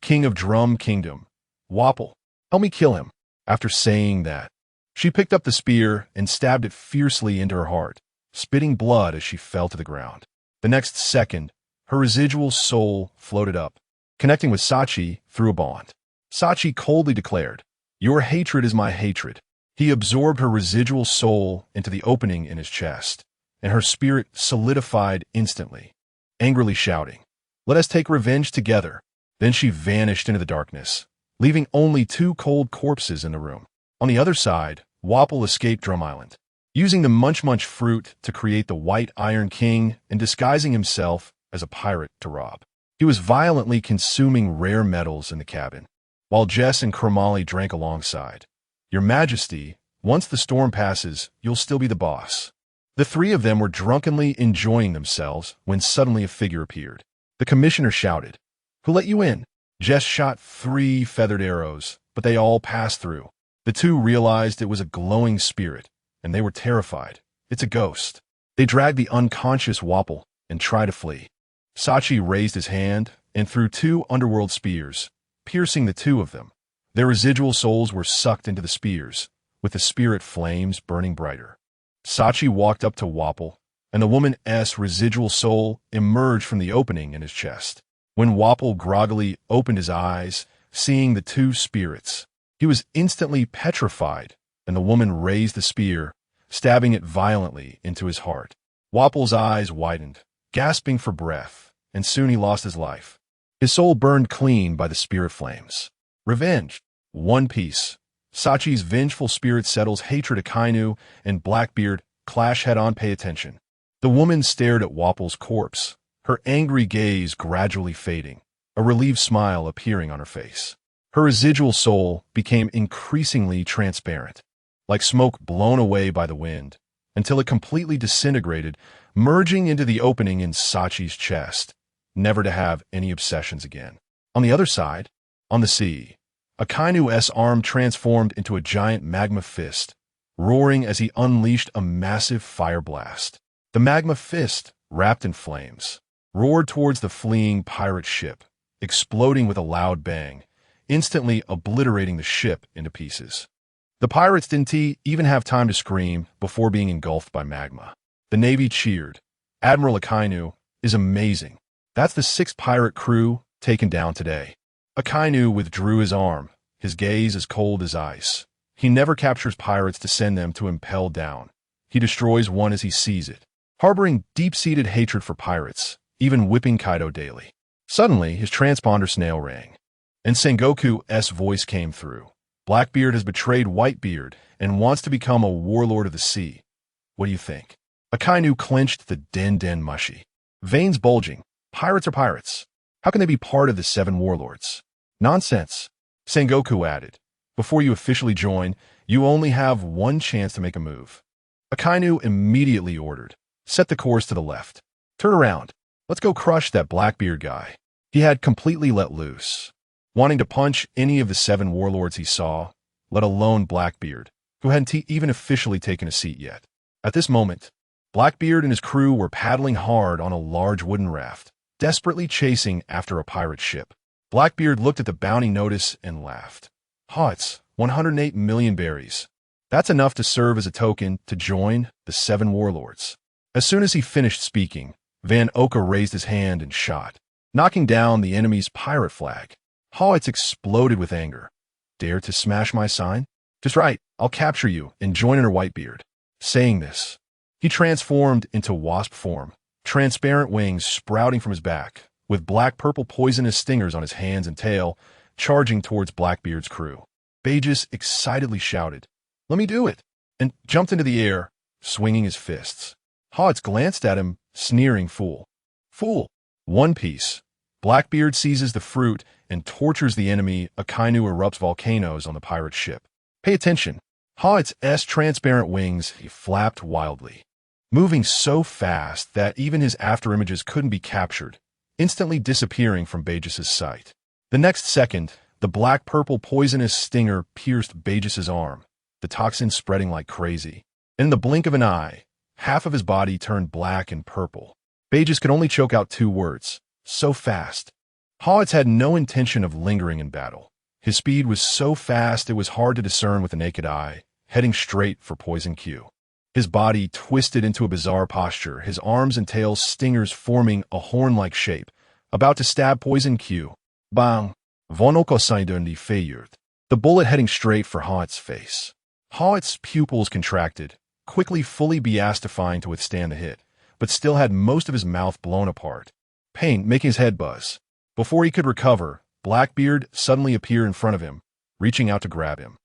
King of Drum Kingdom, Wapol, help me kill him. After saying that, she picked up the spear and stabbed it fiercely into her heart, spitting blood as she fell to the ground. The next second, her residual soul floated up, connecting with Sachi through a bond. Sachi coldly declared, Your hatred is my hatred. He absorbed her residual soul into the opening in his chest, and her spirit solidified instantly, angrily shouting, Let us take revenge together. Then she vanished into the darkness, leaving only two cold corpses in the room. On the other side, Wapol escaped Drum Island, using the Munch Munch fruit to create the White Iron King and disguising himself as a pirate to rob. He was violently consuming rare metals in the cabin, while Jess and Kromali drank alongside. Your Majesty, once the storm passes, you'll still be the boss. The three of them were drunkenly enjoying themselves when suddenly a figure appeared. The commissioner shouted, Who let you in? Jess shot 3 feathered arrows, but they all passed through. The two realized it was a glowing spirit, and they were terrified. It's a ghost. They dragged the unconscious Wapol and tried to flee. Sachi raised his hand and threw 2 underworld spears, piercing the 2 of them. Their residual souls were sucked into the spears, with the spirit flames burning brighter. Sachi walked up to Wapol, and the woman's residual soul emerged from the opening in his chest. When Wapol groggily opened his eyes, seeing the 2 spirits, he was instantly petrified, and the woman raised the spear, stabbing it violently into his heart. Wapol's eyes widened, gasping for breath, and soon he lost his life. His soul burned clean by the spirit flames. Revenge. One Piece. Sachi's vengeful spirit settles hatred. Akainu and Blackbeard clash head-on. Pay attention. The woman stared at Wapol's corpse, her angry gaze gradually fading, a relieved smile appearing on her face. Her residual soul became increasingly transparent, like smoke blown away by the wind, until it completely disintegrated, merging into the opening in Sachi's chest, never to have any obsessions again. On the other side, on the sea, Akainu's arm transformed into a giant magma fist, roaring as he unleashed a massive fire blast. The magma fist, wrapped in flames, roared towards the fleeing pirate ship, exploding with a loud bang, instantly obliterating the ship into pieces. The pirates didn't even have time to scream before being engulfed by magma. The Navy cheered. Admiral Akainu is amazing. That's the 6th pirate crew taken down today. Akainu withdrew his arm, his gaze as cold as ice. He never captures pirates to send them to impel down. He destroys one as he sees it, harboring deep-seated hatred for pirates, even whipping Kaido daily. Suddenly, his transponder snail rang, and Sengoku's voice came through. Blackbeard has betrayed Whitebeard and wants to become a warlord of the sea. What do you think? Akainu clenched the den mushy. Veins bulging. Pirates are pirates. How can they be part of the 7 warlords? Nonsense. Sengoku added. Before you officially join, you only have one chance to make a move. Akainu immediately ordered. Set the course to the left. Turn around. Let's go crush that Blackbeard guy. He had completely let loose, wanting to punch any of the 7 warlords he saw, let alone Blackbeard, who hadn't even officially taken a seat yet. At this moment, Blackbeard and his crew were paddling hard on a large wooden raft, desperately chasing after a pirate ship. Blackbeard looked at the bounty notice and laughed. It's 108 million berries. That's enough to serve as a token to join the 7 warlords. As soon as he finished speaking, Van Oka raised his hand and shot, knocking down the enemy's pirate flag. It's exploded with anger. Dare to smash my sign? Just right, I'll capture you and join under Whitebeard. Saying this, he transformed into wasp form, transparent wings sprouting from his back, with black-purple poisonous stingers on his hands and tail, charging towards Blackbeard's crew. BaiGets excitedly shouted, "Let me do it!" and jumped into the air, swinging his fists. Glanced at him, sneering, "Fool! Fool!" One Piece. Blackbeard seizes the fruit and tortures the enemy. Akainu erupts volcanoes on the pirate ship. Pay attention. Its transparent wings, he flapped wildly, moving so fast that even his afterimages couldn't be captured, instantly disappearing from BaiGets' sight. The next second, the black-purple poisonous stinger pierced BaiGets' arm, the toxin spreading like crazy. In the blink of an eye, half of his body turned black and purple. BaiGets could only choke out 2 words. So fast. Had no intention of lingering in battle. His speed was so fast it was hard to discern with the naked eye, heading straight for Poison Q. His body twisted into a bizarre posture, his arms and tail stingers forming a horn-like shape, about to stab Poison Q. Bang! Vonoko Saidundi Feyurt. The bullet heading straight for Its face. Its pupils contracted, quickly fully beastifying to withstand the hit, but still had most of his mouth blown apart, pain making his head buzz. Before he could recover, Blackbeard suddenly appeared in front of him, reaching out to grab him.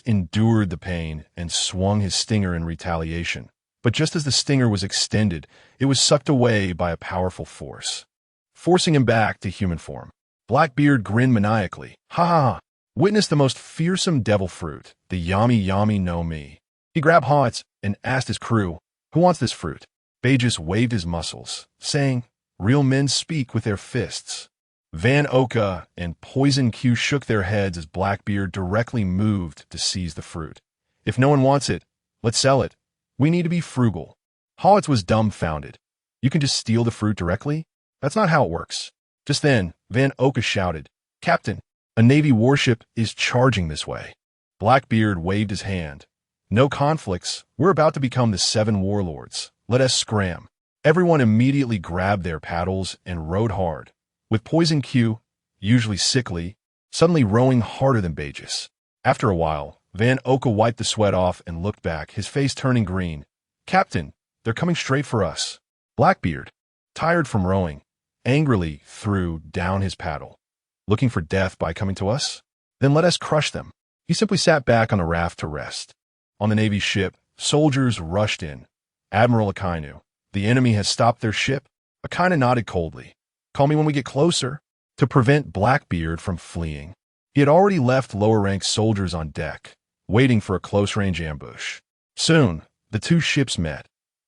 Endured the pain and swung his stinger in retaliation, but just as the stinger was extended, it was sucked away by a powerful force, forcing him back to human form. Blackbeard grinned maniacally. Ha ha ha! Witness the most fearsome devil fruit, the yami yami no mi. He grabbed and asked his crew, "Who wants this fruit?" BaiGets waved his muscles, saying, "Real men speak with their fists." Van Oka and Poison Q shook their heads as Blackbeard directly moved to seize the fruit. "If no one wants it, let's sell it. We need to be frugal." Was dumbfounded. "You can just steal the fruit directly? That's not how it works." Just then, Van Oka shouted, "Captain, a Navy warship is charging this way." Blackbeard waved his hand. "No conflicts. We're about to become the 7 warlords. Let us scram." Everyone immediately grabbed their paddles and rowed hard, with Poison Q, usually sickly, suddenly rowing harder than BaiGets. After a while, Van Oka wiped the sweat off and looked back, his face turning green. "Captain, they're coming straight for us." Blackbeard, tired from rowing, angrily threw down his paddle. "Looking for death by coming to us? Then let us crush them." He simply sat back on the raft to rest. On the Navy ship, soldiers rushed in. "Admiral Akainu, the enemy has stopped their ship." Akainu nodded coldly. "Call me when we get closer." To prevent Blackbeard from fleeing, he had already left lower-ranked soldiers on deck, waiting for a close-range ambush. Soon, the 2 ships met,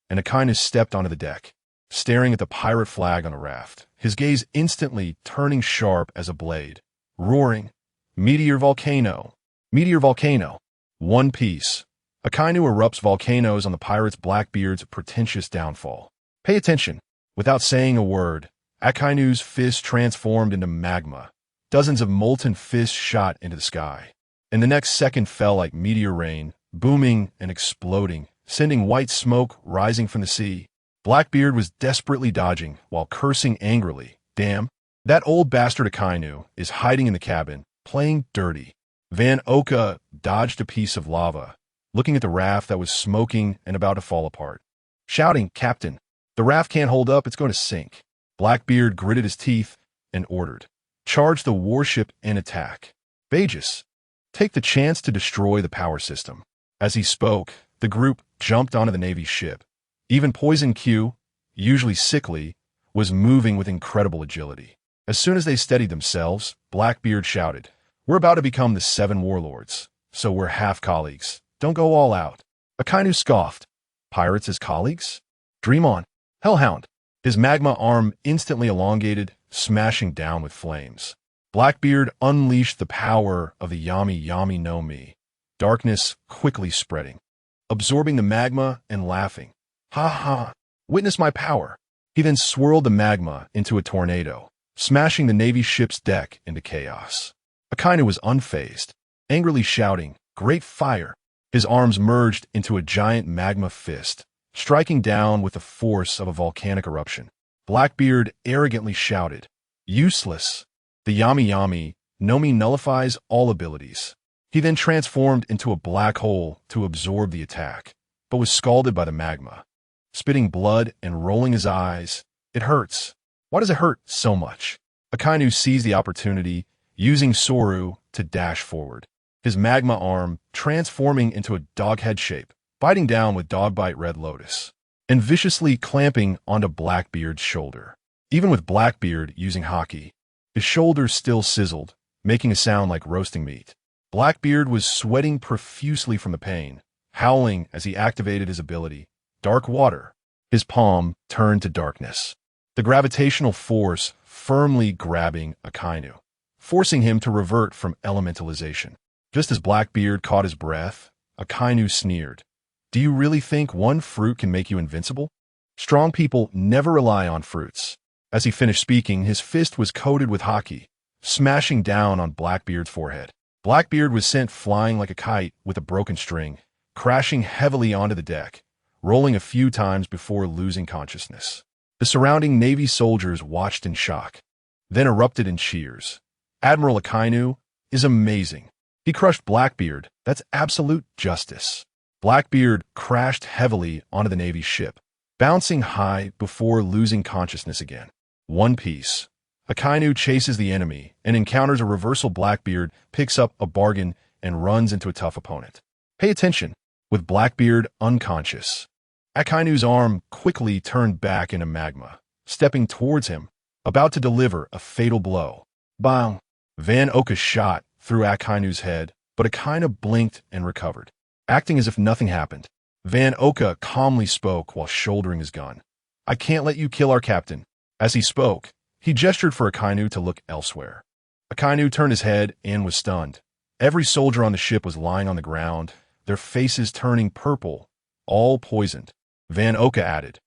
and Akainu stepped onto the deck, staring at the pirate flag on a raft, his gaze instantly turning sharp as a blade, roaring, "Meteor volcano! Meteor volcano!" One Piece. Akainu erupts volcanoes on the pirates Blackbeard's pretentious downfall. Pay attention. Without saying a word, Akainu's fist transformed into magma. Dozens of molten fists shot into the sky, and the next second fell like meteor rain, booming and exploding, sending white smoke rising from the sea. Blackbeard was desperately dodging while cursing angrily. "Damn, that old bastard Akainu is hiding in the cabin, playing dirty." Van Oka dodged a piece of lava, looking at the raft that was smoking and about to fall apart, shouting, "Captain, the raft can't hold up, it's going to sink." Blackbeard gritted his teeth, and ordered, "Charge the warship and attack. BaiGets, take the chance to destroy the power system." As he spoke, the group jumped onto the Navy's ship. Even Poison Q, usually sickly, was moving with incredible agility. As soon as they steadied themselves, Blackbeard shouted, "We're about to become the 7 warlords, so we're half colleagues. Don't go all out." Akainu scoffed. "Pirates as colleagues? Dream on, Hellhound." His magma arm instantly elongated, smashing down with flames. Blackbeard unleashed the power of the Yami Yami no Mi, darkness quickly spreading, absorbing the magma and laughing. "Ha ha, witness my power." He then swirled the magma into a tornado, smashing the Navy ship's deck into chaos. Akainu was unfazed, angrily shouting, "Great fire!" His arms merged into a giant magma fist, striking down with the force of a volcanic eruption. Blackbeard arrogantly shouted, "Useless. The Yami Yami no Mi nullifies all abilities." He then transformed into a black hole to absorb the attack, but was scalded by the magma. Spitting blood and rolling his eyes, "It hurts. Why does it hurt so much?" Akainu seized the opportunity, using Soru to dash forward, his magma arm transforming into a dog head shape, biting down with Dogbite Red Lotus, and viciously clamping onto Blackbeard's shoulder. Even with Blackbeard using Haki, his shoulders still sizzled, making a sound like roasting meat. Blackbeard was sweating profusely from the pain, howling as he activated his ability, Dark Water. His palm turned to darkness, the gravitational force firmly grabbing Akainu, forcing him to revert from elementalization. Just as Blackbeard caught his breath, Akainu sneered, "Do you really think one fruit can make you invincible? Strong people never rely on fruits." As he finished speaking, his fist was coated with Haki, smashing down on Blackbeard's forehead. Blackbeard was sent flying like a kite with a broken string, crashing heavily onto the deck, rolling a few times before losing consciousness. The surrounding Navy soldiers watched in shock, then erupted in cheers. "Admiral Akainu is amazing. He crushed Blackbeard. That's absolute justice." Blackbeard crashed heavily onto the Navy ship, bouncing high before losing consciousness again. One Piece. Akainu chases the enemy and encounters a reversal. Blackbeard picks up a bargain and runs into a tough opponent. Pay attention. With Blackbeard unconscious, Akainu's arm quickly turned back into magma, stepping towards him, about to deliver a fatal blow. Bang! Van Oka's shot through Akainu's head, but Akainu blinked and recovered. Acting as if nothing happened, Van Oka calmly spoke while shouldering his gun. "I can't let you kill our captain." As he spoke, he gestured for Akainu to look elsewhere. Akainu turned his head and was stunned. Every soldier on the ship was lying on the ground, their faces turning purple, all poisoned. Van Oka added,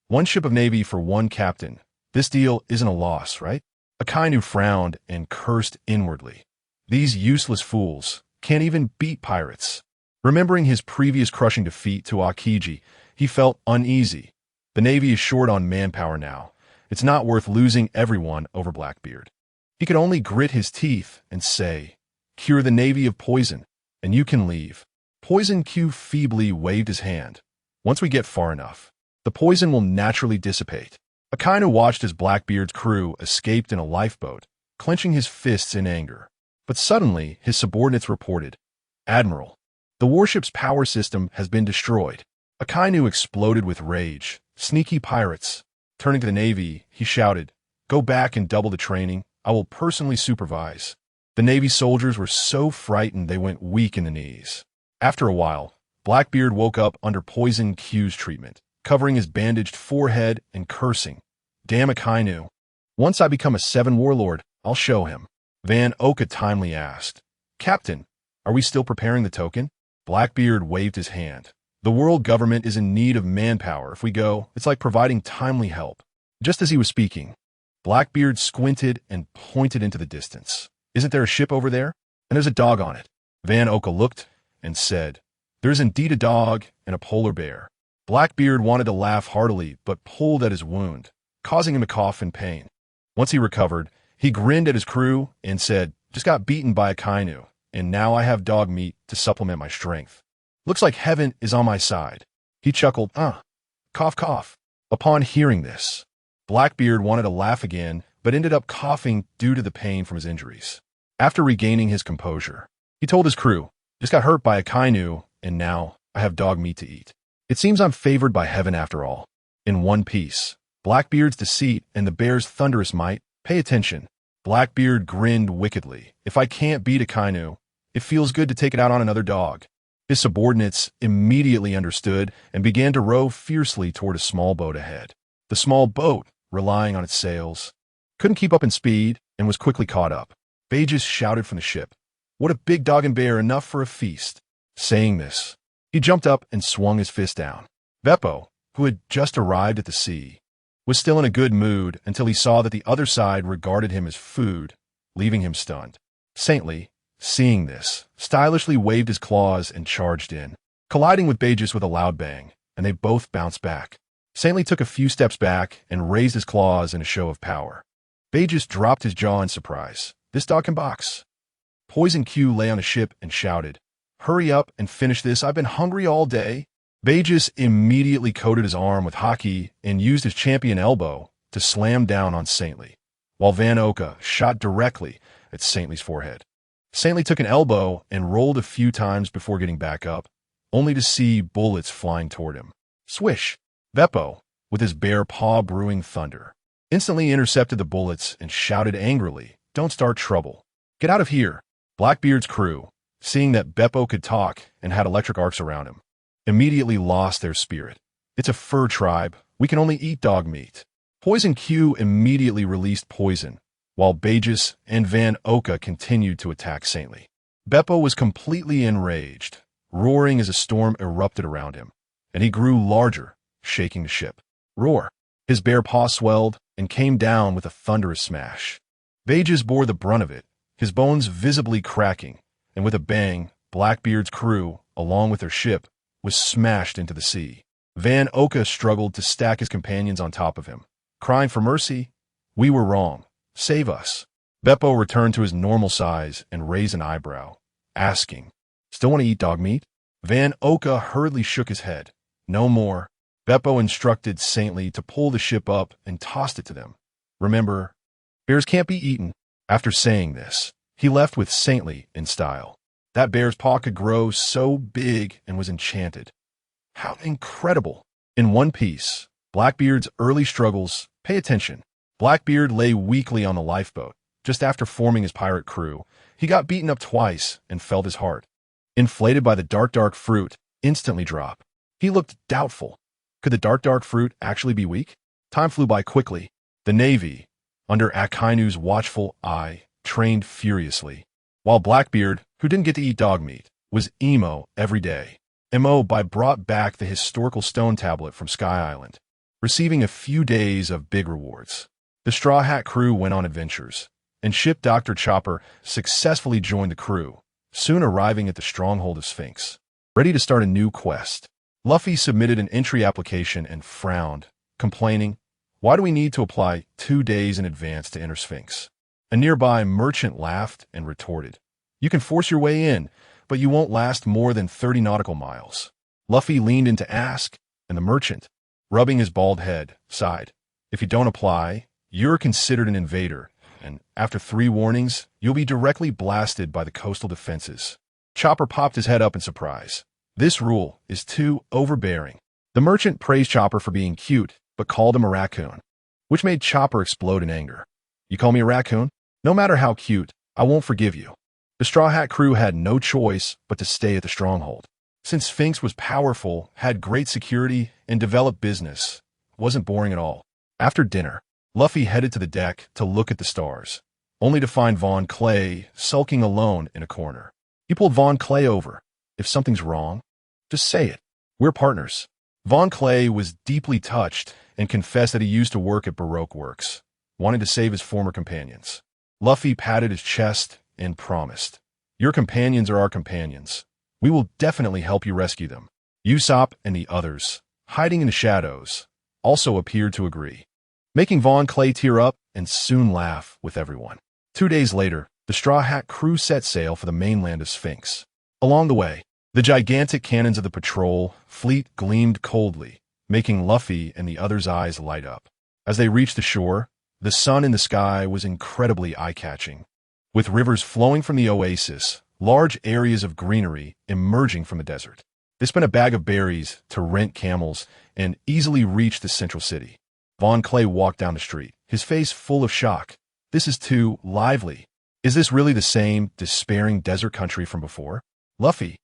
"One ship of Navy for one captain. This deal isn't a loss, right?" Akainu frowned and cursed inwardly. These useless fools can't even beat pirates. Remembering his previous crushing defeat to Akiji, he felt uneasy. The Navy is short on manpower now. It's not worth losing everyone over Blackbeard. He could only grit his teeth and say, "Cure the Navy of poison, and you can leave." Poison Q feebly waved his hand. "Once we get far enough, the poison will naturally dissipate." Akainu watched as Blackbeard's crew escaped in a lifeboat, clenching his fists in anger. But suddenly, his subordinates reported, "Admiral, the warship's power system has been destroyed." Akainu exploded with rage. "Sneaky pirates." Turning to the Navy, he shouted, "Go back and double the training. I will personally supervise." The Navy soldiers were so frightened they went weak in the knees. After a while, Blackbeard woke up under Poison Q's treatment, covering his bandaged forehead and cursing, "Damn Akainu. Once I become a 7 warlord, I'll show him." Van Oka timely asked, "Captain, are we still preparing the token?" Blackbeard waved his hand. "The world government is in need of manpower. If we go, it's like providing timely help." Just as he was speaking, Blackbeard squinted and pointed into the distance. "Isn't there a ship over there? And there's a dog on it." Van Oka looked and said, "There's indeed a dog and a polar bear." Blackbeard wanted to laugh heartily, but pulled at his wound, causing him to cough in pain. Once he recovered, he grinned at his crew and said, "Just got beaten by Akainu, and now I have dog meat to supplement my strength. Looks like heaven is on my side." He chuckled, Cough, cough." Upon hearing this, Blackbeard wanted to laugh again but ended up coughing due to the pain from his injuries. After regaining his composure, he told his crew, "Just got hurt by a kainu, and now I have dog meat to eat. It seems I'm favored by heaven after all." In One Piece, Blackbeard's deceit and the bear's thunderous might. Pay attention. Blackbeard grinned wickedly. "If I can't beat a kainu, it feels good to take it out on another dog." His subordinates immediately understood and began to row fiercely toward a small boat ahead. The small boat, relying on its sails, couldn't keep up in speed and was quickly caught up. BaiGets shouted from the ship, "What a big dog and bear, enough for a feast." Saying this, he jumped up and swung his fist down. Beppo, who had just arrived at the sea, was still in a good mood until he saw that the other side regarded him as food, leaving him stunned. Saintly, seeing this, stylishly waved his claws and charged in, colliding with BaiGets with a loud bang, and they both bounced back. Saintly took a few steps back and raised his claws in a show of power. BaiGets dropped his jaw in surprise. "This dog can box." Poison Q lay on the ship and shouted, "Hurry up and finish this, I've been hungry all day." BaiGets immediately coated his arm with hockey and used his champion elbow to slam down on Saintly, while Van Oka shot directly at Saintly's forehead. Saintly took an elbow and rolled a few times before getting back up, only to see bullets flying toward him. Swish! Beppo, with his bare paw brewing thunder, instantly intercepted the bullets and shouted angrily, "Don't start trouble. Get out of here." Blackbeard's crew, seeing that Beppo could talk and had electric arcs around him, immediately lost their spirit. "It's a fur tribe. We can only eat dog meat." Poison Q immediately released poison, while BaiGets and Van Oka continued to attack Saintly. Beppo was completely enraged, roaring as a storm erupted around him, and he grew larger, shaking the ship. Roar! His bare paw swelled and came down with a thunderous smash. BaiGets bore the brunt of it, his bones visibly cracking, and with a bang, Blackbeard's crew, along with their ship, was smashed into the sea. Van Oka struggled to stack his companions on top of him, crying for mercy. "We were wrong. Save us." Beppo returned to his normal size and raised an eyebrow, asking, "Still want to eat dog meat?" Van Oka hurriedly shook his head. "No more." Beppo instructed Saintly to pull the ship up and tossed it to them. "Remember, bears can't be eaten." After saying this, he left with Saintly in style. That bear's paw could grow so big and was enchanted. How incredible! In One Piece, Blackbeard's early struggles. Pay attention. Blackbeard lay weakly on the lifeboat. Just after forming his pirate crew, he got beaten up twice and felt his heart, inflated by the dark fruit, instantly drop. He looked doubtful. Could the dark fruit actually be weak? Time flew by quickly. The Navy, under Akainu's watchful eye, trained furiously, while Blackbeard, who didn't get to eat dog meat, was emo every day. Brought back the historical stone tablet from Sky Island, receiving a few days of big rewards. The Straw Hat crew went on adventures, and ship Dr. Chopper successfully joined the crew, soon arriving at the stronghold of Sphinx. Ready to start a new quest, Luffy submitted an entry application and frowned, complaining, "Why do we need to apply 2 days in advance to enter Sphinx?" A nearby merchant laughed and retorted, "You can force your way in, but you won't last more than 30 nautical miles." Luffy leaned in to ask, and the merchant, rubbing his bald head, sighed, "If you don't apply, you're considered an invader, and after 3 warnings, you'll be directly blasted by the coastal defenses." Chopper popped his head up in surprise. This rule is too overbearing. The merchant praised Chopper for being cute, but called him a raccoon, which made Chopper explode in anger. "You call me a raccoon? No matter how cute, I won't forgive you." The Straw Hat crew had no choice but to stay at the stronghold. Since Sphinx was powerful, had great security, and developed business, it wasn't boring at all. After dinner, Luffy headed to the deck to look at the stars, only to find Von Clay sulking alone in a corner. He pulled Von Clay over. "If something's wrong, just say it. We're partners." Von Clay was deeply touched and confessed that he used to work at Baroque Works, wanting to save his former companions. Luffy patted his chest and promised, "Your companions are our companions. We will definitely help you rescue them." Usopp and the others, hiding in the shadows, also appeared to agree, making Von Clay tear up and soon laugh with everyone. 2 days later, the Straw Hat crew set sail for the mainland of Sphinx. Along the way, the gigantic cannons of the patrol fleet gleamed coldly, making Luffy and the others' eyes light up. As they reached the shore, The sun in the sky was incredibly eye-catching, with rivers flowing from the oasis, large areas of greenery emerging from the desert. They spent a bag of berries to rent camels and easily reached the central city. Von Clay walked down the street, his face full of shock. This is too lively. Is this really the same despairing desert country from before? Luffy,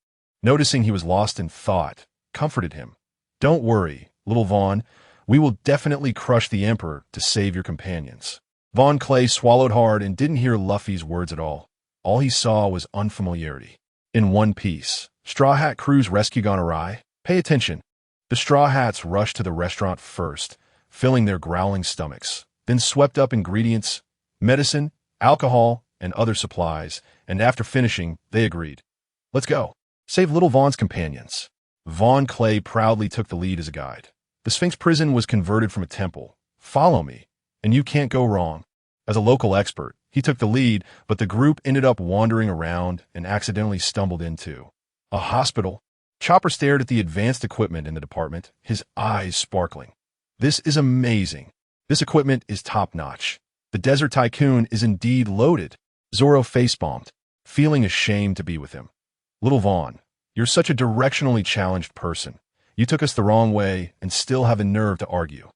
noticing he was lost in thought, comforted him. Don't worry, little Vaughn. We will definitely crush the Emperor to save your companions. Von Clay swallowed hard and didn't hear Luffy's words at all. All he saw was unfamiliarity. In One Piece, Straw Hat Crew's rescue gone awry? Pay attention. The Straw Hats rushed to the restaurant first, filling their growling stomachs, then swept up ingredients, medicine, alcohol, and other supplies, and after finishing, they agreed. Let's go. Save little Vaughn's companions. Von Clay proudly took the lead as a guide. The Sphinx prison was converted from a temple. Follow me, and you can't go wrong. As a local expert, he took the lead, but the group ended up wandering around and accidentally stumbled into a hospital. Chopper stared at the advanced equipment in the department, his eyes sparkling. This is amazing. This equipment is top-notch. The Desert Tycoon is indeed loaded. Zoro face-palmed, feeling ashamed to be with him. Little Vaughn, you're such a directionally challenged person. You took us the wrong way and still have the nerve to argue.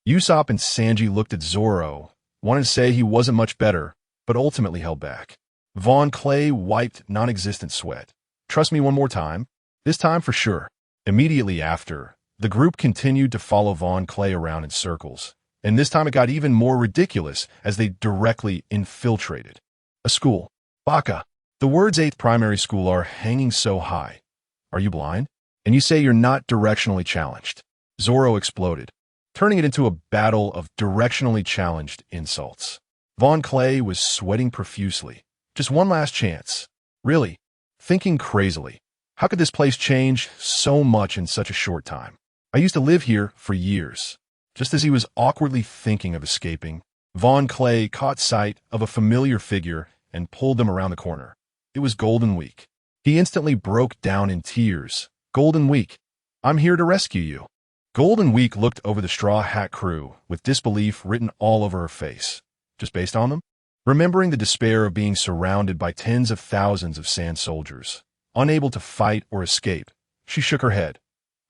Usopp and Sanji looked at Zoro, wanted to say he wasn't much better, but ultimately held back. Von Clay wiped non-existent sweat. Trust me one more time. This time for sure. Immediately after, the group continued to follow Von Clay around in circles, and this time it got even more ridiculous as they directly infiltrated a school. Baka. The words 8th primary school are hanging so high. Are you blind? And you say you're not directionally challenged. Zoro exploded, turning it into a battle of directionally challenged insults. Von Clay was sweating profusely. Just one last chance. Really? Thinking crazily. How could this place change so much in such a short time? I used to live here for years. Just as he was awkwardly thinking of escaping, Von Clay caught sight of a familiar figure and pulled them around the corner. It was Golden Week. He instantly broke down in tears. Golden Week, I'm here to rescue you. Golden Week looked over the Straw Hat Crew with disbelief written all over her face. Just based on them? Remembering the despair of being surrounded by tens of thousands of sand soldiers, unable to fight or escape, she shook her head.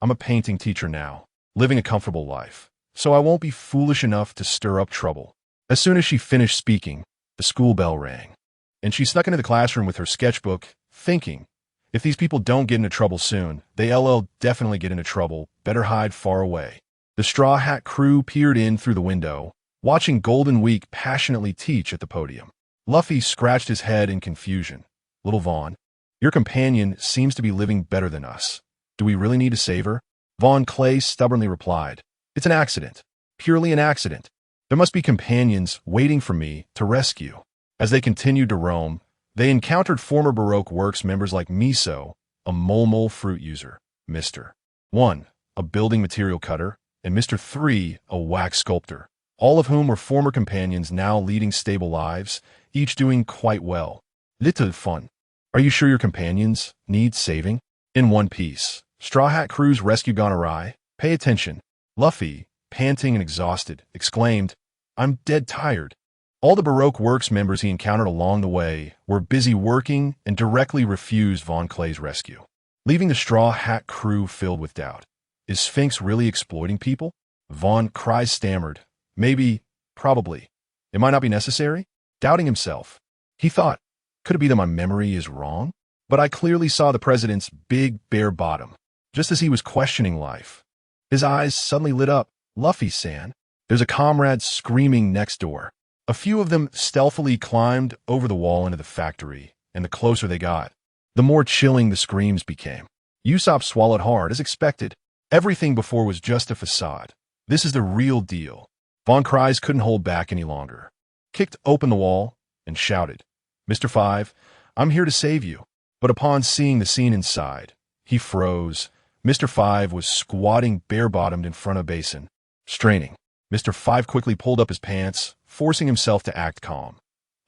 I'm a painting teacher now, living a comfortable life, so I won't be foolish enough to stir up trouble. As soon as she finished speaking, the school bell rang, and she snuck into the classroom with her sketchbook, thinking, if these people don't get into trouble soon, they'll definitely get into trouble. Better hide far away. The Straw Hat Crew peered in through the window, watching Golden Week passionately teach at the podium. Luffy scratched his head in confusion. Little Vaughn, your companion seems to be living better than us. Do we really need to save her? Von Clay stubbornly replied. It's an accident. Purely an accident. There must be companions waiting for me to rescue. As they continued to roam, they encountered former Baroque Works members like Miso, a mole fruit user, Mr. 1, a building material cutter, and Mr. 3, a wax sculptor, all of whom were former companions now leading stable lives, each doing quite well. Little fun. Are you sure your companions need saving? In One Piece, Straw Hat Crew's rescue gone awry? Pay attention. Luffy, panting and exhausted, exclaimed, I'm dead tired. All the Baroque Works members he encountered along the way were busy working and directly refused Von Clay's rescue, leaving the Straw Hat Crew filled with doubt. Is Sphinx really exploiting people? Von Cry stammered. Maybe, probably. It might not be necessary. Doubting himself, he thought, could it be that my memory is wrong? But I clearly saw the president's big bare bottom, just as he was questioning life. His eyes suddenly lit up. Luffy-san, there's a comrade screaming next door. A few of them stealthily climbed over the wall into the factory, and the closer they got, the more chilling the screams became. Usopp swallowed hard, as expected. Everything before was just a facade. This is the real deal. Von Cries couldn't hold back any longer, kicked open the wall, and shouted, Mr. 5, I'm here to save you. But upon seeing the scene inside, he froze. Mr. 5 was squatting bare-bottomed in front of a basin, straining. Mr. 5 quickly pulled up his pants, forcing himself to act calm.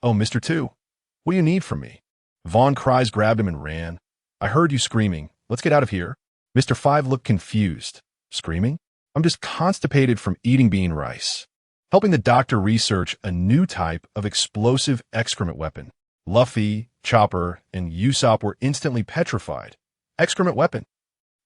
Oh, Mr. 2, what do you need from me? Von Cries grabbed him and ran. I heard you screaming. Let's get out of here. Mr. 5 looked confused. Screaming? I'm just constipated from eating bean rice. helping the doctor research a new type of explosive excrement weapon. Luffy, Chopper, and Usopp were instantly petrified. Excrement weapon.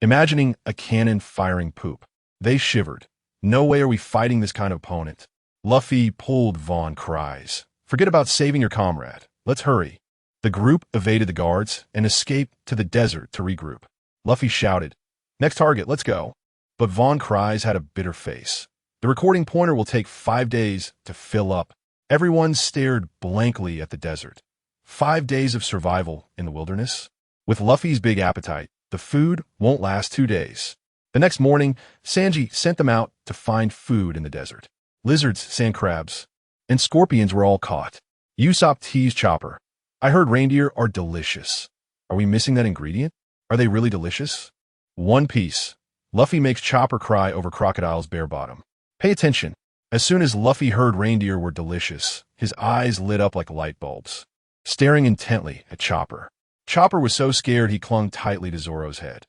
Imagining a cannon firing poop. They shivered. No way are we fighting this kind of opponent. Luffy pulled Von Cries. Forget about saving your comrade. Let's hurry. The group evaded the guards and escaped to the desert to regroup. Luffy shouted, "Next target, let's go." But Von Cries had a bitter face. The recording pointer will take 5 days to fill up. Everyone stared blankly at the desert. 5 days of survival in the wilderness? With Luffy's big appetite, the food won't last 2 days. The next morning, Sanji sent them out to find food in the desert. Lizards, sand crabs, and scorpions were all caught. Usopp teased Chopper. "I heard reindeer are delicious. Are we missing that ingredient? Are they really delicious?" One Piece. Luffy makes Chopper cry over Crocodile's bare bottom. Pay attention. As soon as Luffy heard reindeer were delicious, his eyes lit up like light bulbs, staring intently at Chopper. Chopper was so scared he clung tightly to Zoro's head.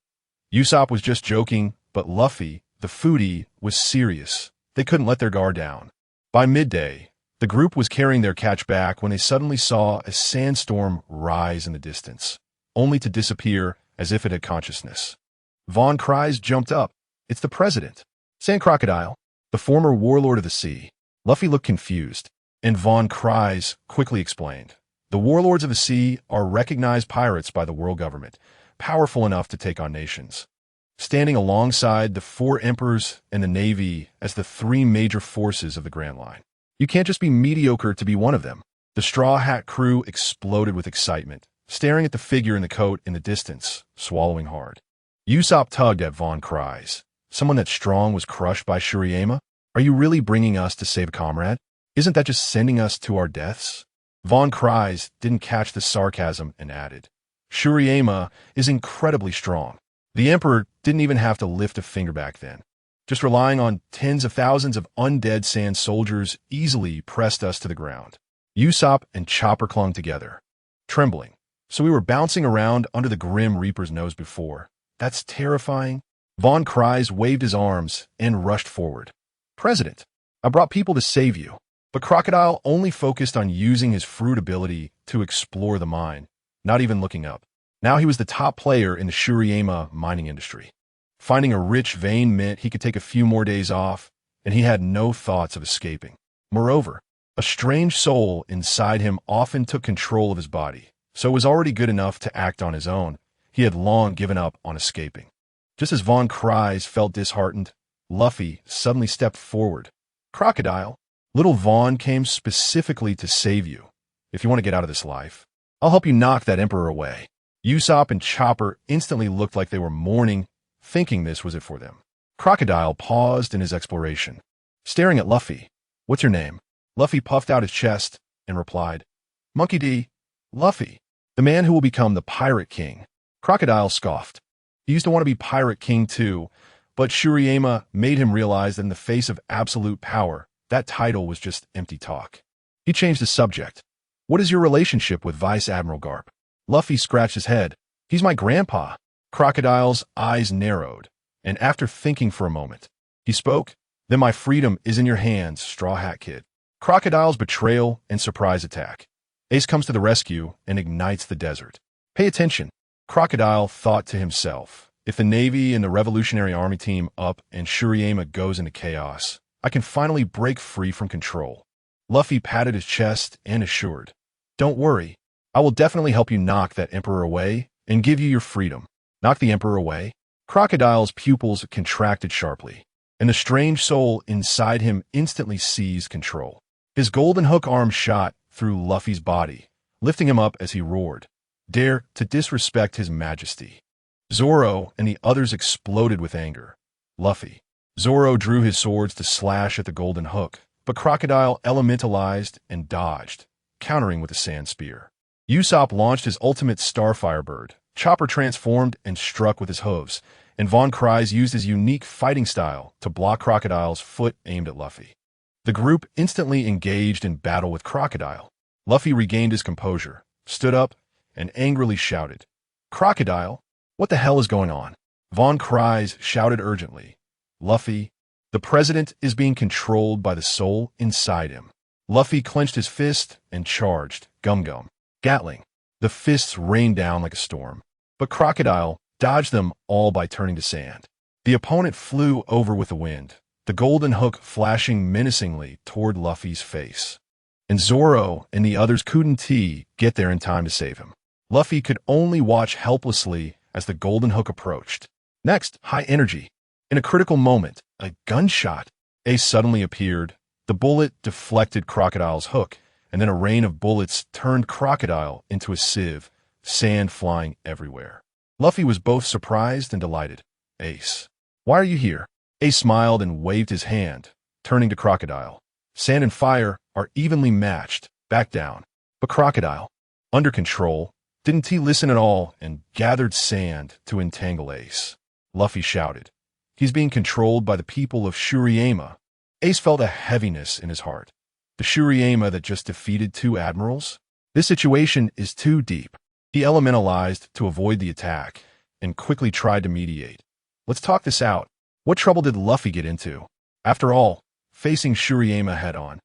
Usopp was just joking, but Luffy, the foodie, was serious. They couldn't let their guard down. By midday, the group was carrying their catch back when they suddenly saw a sandstorm rise in the distance, only to disappear as if it had consciousness. Von Cries jumped up. "It's the president." Sand Crocodile, the former warlord of the sea. Luffy looked confused, and Von Cries quickly explained. The warlords of the sea are recognized pirates by the world government, powerful enough to take on nations. Standing alongside the 4 emperors and the navy as the 3 major forces of the Grand Line. You can't just be mediocre to be one of them. The Straw Hat crew exploded with excitement, staring at the figure in the coat in the distance, swallowing hard. Usopp tugged at Von Cries. Someone that strong was crushed by Shuriyama? Are you really bringing us to save a comrade? Isn't that just sending us to our deaths? Von Cries didn't catch the sarcasm and added, "Shuriyama is incredibly strong. The Emperor didn't even have to lift a finger back then. Just relying on tens of thousands of undead sand soldiers easily pressed us to the ground." Usopp and Chopper clung together, trembling. "So we were bouncing around under the Grim Reaper's nose before. That's terrifying." Von Cries waved his arms and rushed forward. "President, I brought people to save you." But Crocodile only focused on using his fruit ability to explore the mine, not even looking up. Now he was the top player in the Shuriyama mining industry. Finding a rich vein meant he could take a few more days off, and he had no thoughts of escaping. Moreover, a strange soul inside him often took control of his body, so it was already good enough to act on his own. He had long given up on escaping. Just as Von Cries felt disheartened, Luffy suddenly stepped forward. "Crocodile, little Von came specifically to save you. If you want to get out of this life, I'll help you knock that Emperor away." Usopp and Chopper instantly looked like they were mourning, thinking this was it for them. Crocodile paused in his exploration, staring at Luffy. "What's your name?" Luffy puffed out his chest and replied, "Monkey D. Luffy, the man who will become the Pirate King." Crocodile scoffed. He used to want to be Pirate King too, but Shuriyama made him realize that in the face of absolute power, that title was just empty talk. He changed the subject. "What is your relationship with Vice Admiral Garp?" Luffy scratched his head. "He's my grandpa." Crocodile's eyes narrowed, and after thinking for a moment, he spoke. "Then my freedom is in your hands, Straw Hat Kid." Crocodile's betrayal and surprise attack. Ace comes to the rescue and ignites the desert. "Pay attention." Crocodile thought to himself, "If the Navy and the Revolutionary Army team up and Shuriyama goes into chaos, I can finally break free from control." Luffy patted his chest and assured, "Don't worry, I will definitely help you knock that Emperor away and give you your freedom." Knock the Emperor away? Crocodile's pupils contracted sharply, and the strange soul inside him instantly seized control. His golden hook arm shot through Luffy's body, lifting him up as he roared, "Dare to disrespect his majesty." Zoro and the others exploded with anger. Luffy. Zoro drew his swords to slash at the golden hook, but Crocodile elementalized and dodged, countering with a sand spear. Usopp launched his ultimate Starfire Bird. Chopper transformed and struck with his hooves, and Von Cries used his unique fighting style to block Crocodile's foot aimed at Luffy. The group instantly engaged in battle with Crocodile. Luffy regained his composure, stood up, and angrily shouted, "Crocodile, what the hell is going on?" Von Cries shouted urgently, "Luffy, The president is being controlled by the soul inside him. Luffy clenched his fist and charged. Gum Gum. Gatling. The fists rained down like a storm. But Crocodile dodged them all by turning to sand. The opponent flew over with the wind, the golden hook flashing menacingly toward Luffy's face. And Zoro and the others couldn't get there in time to save him. Luffy could only watch helplessly as the golden hook approached. Next, high energy. In a critical moment, a gunshot. Ace suddenly appeared. The bullet deflected Crocodile's hook, and then a rain of bullets turned Crocodile into a sieve, sand flying everywhere. Luffy was both surprised and delighted. Ace, why are you here? Ace smiled and waved his hand, turning to Crocodile. Sand and fire are evenly matched. Back down. But Crocodile, under control, didn't he listen at all and gathered sand to entangle Ace? Luffy shouted. He's being controlled by the people of Shuriyama. Ace felt a heaviness in his heart. The Shuriyama that just defeated 2 admirals? This situation is too deep. He elementalized to avoid the attack and quickly tried to mediate. Let's talk this out. What trouble did Luffy get into? After all, facing Shuriyama head-on,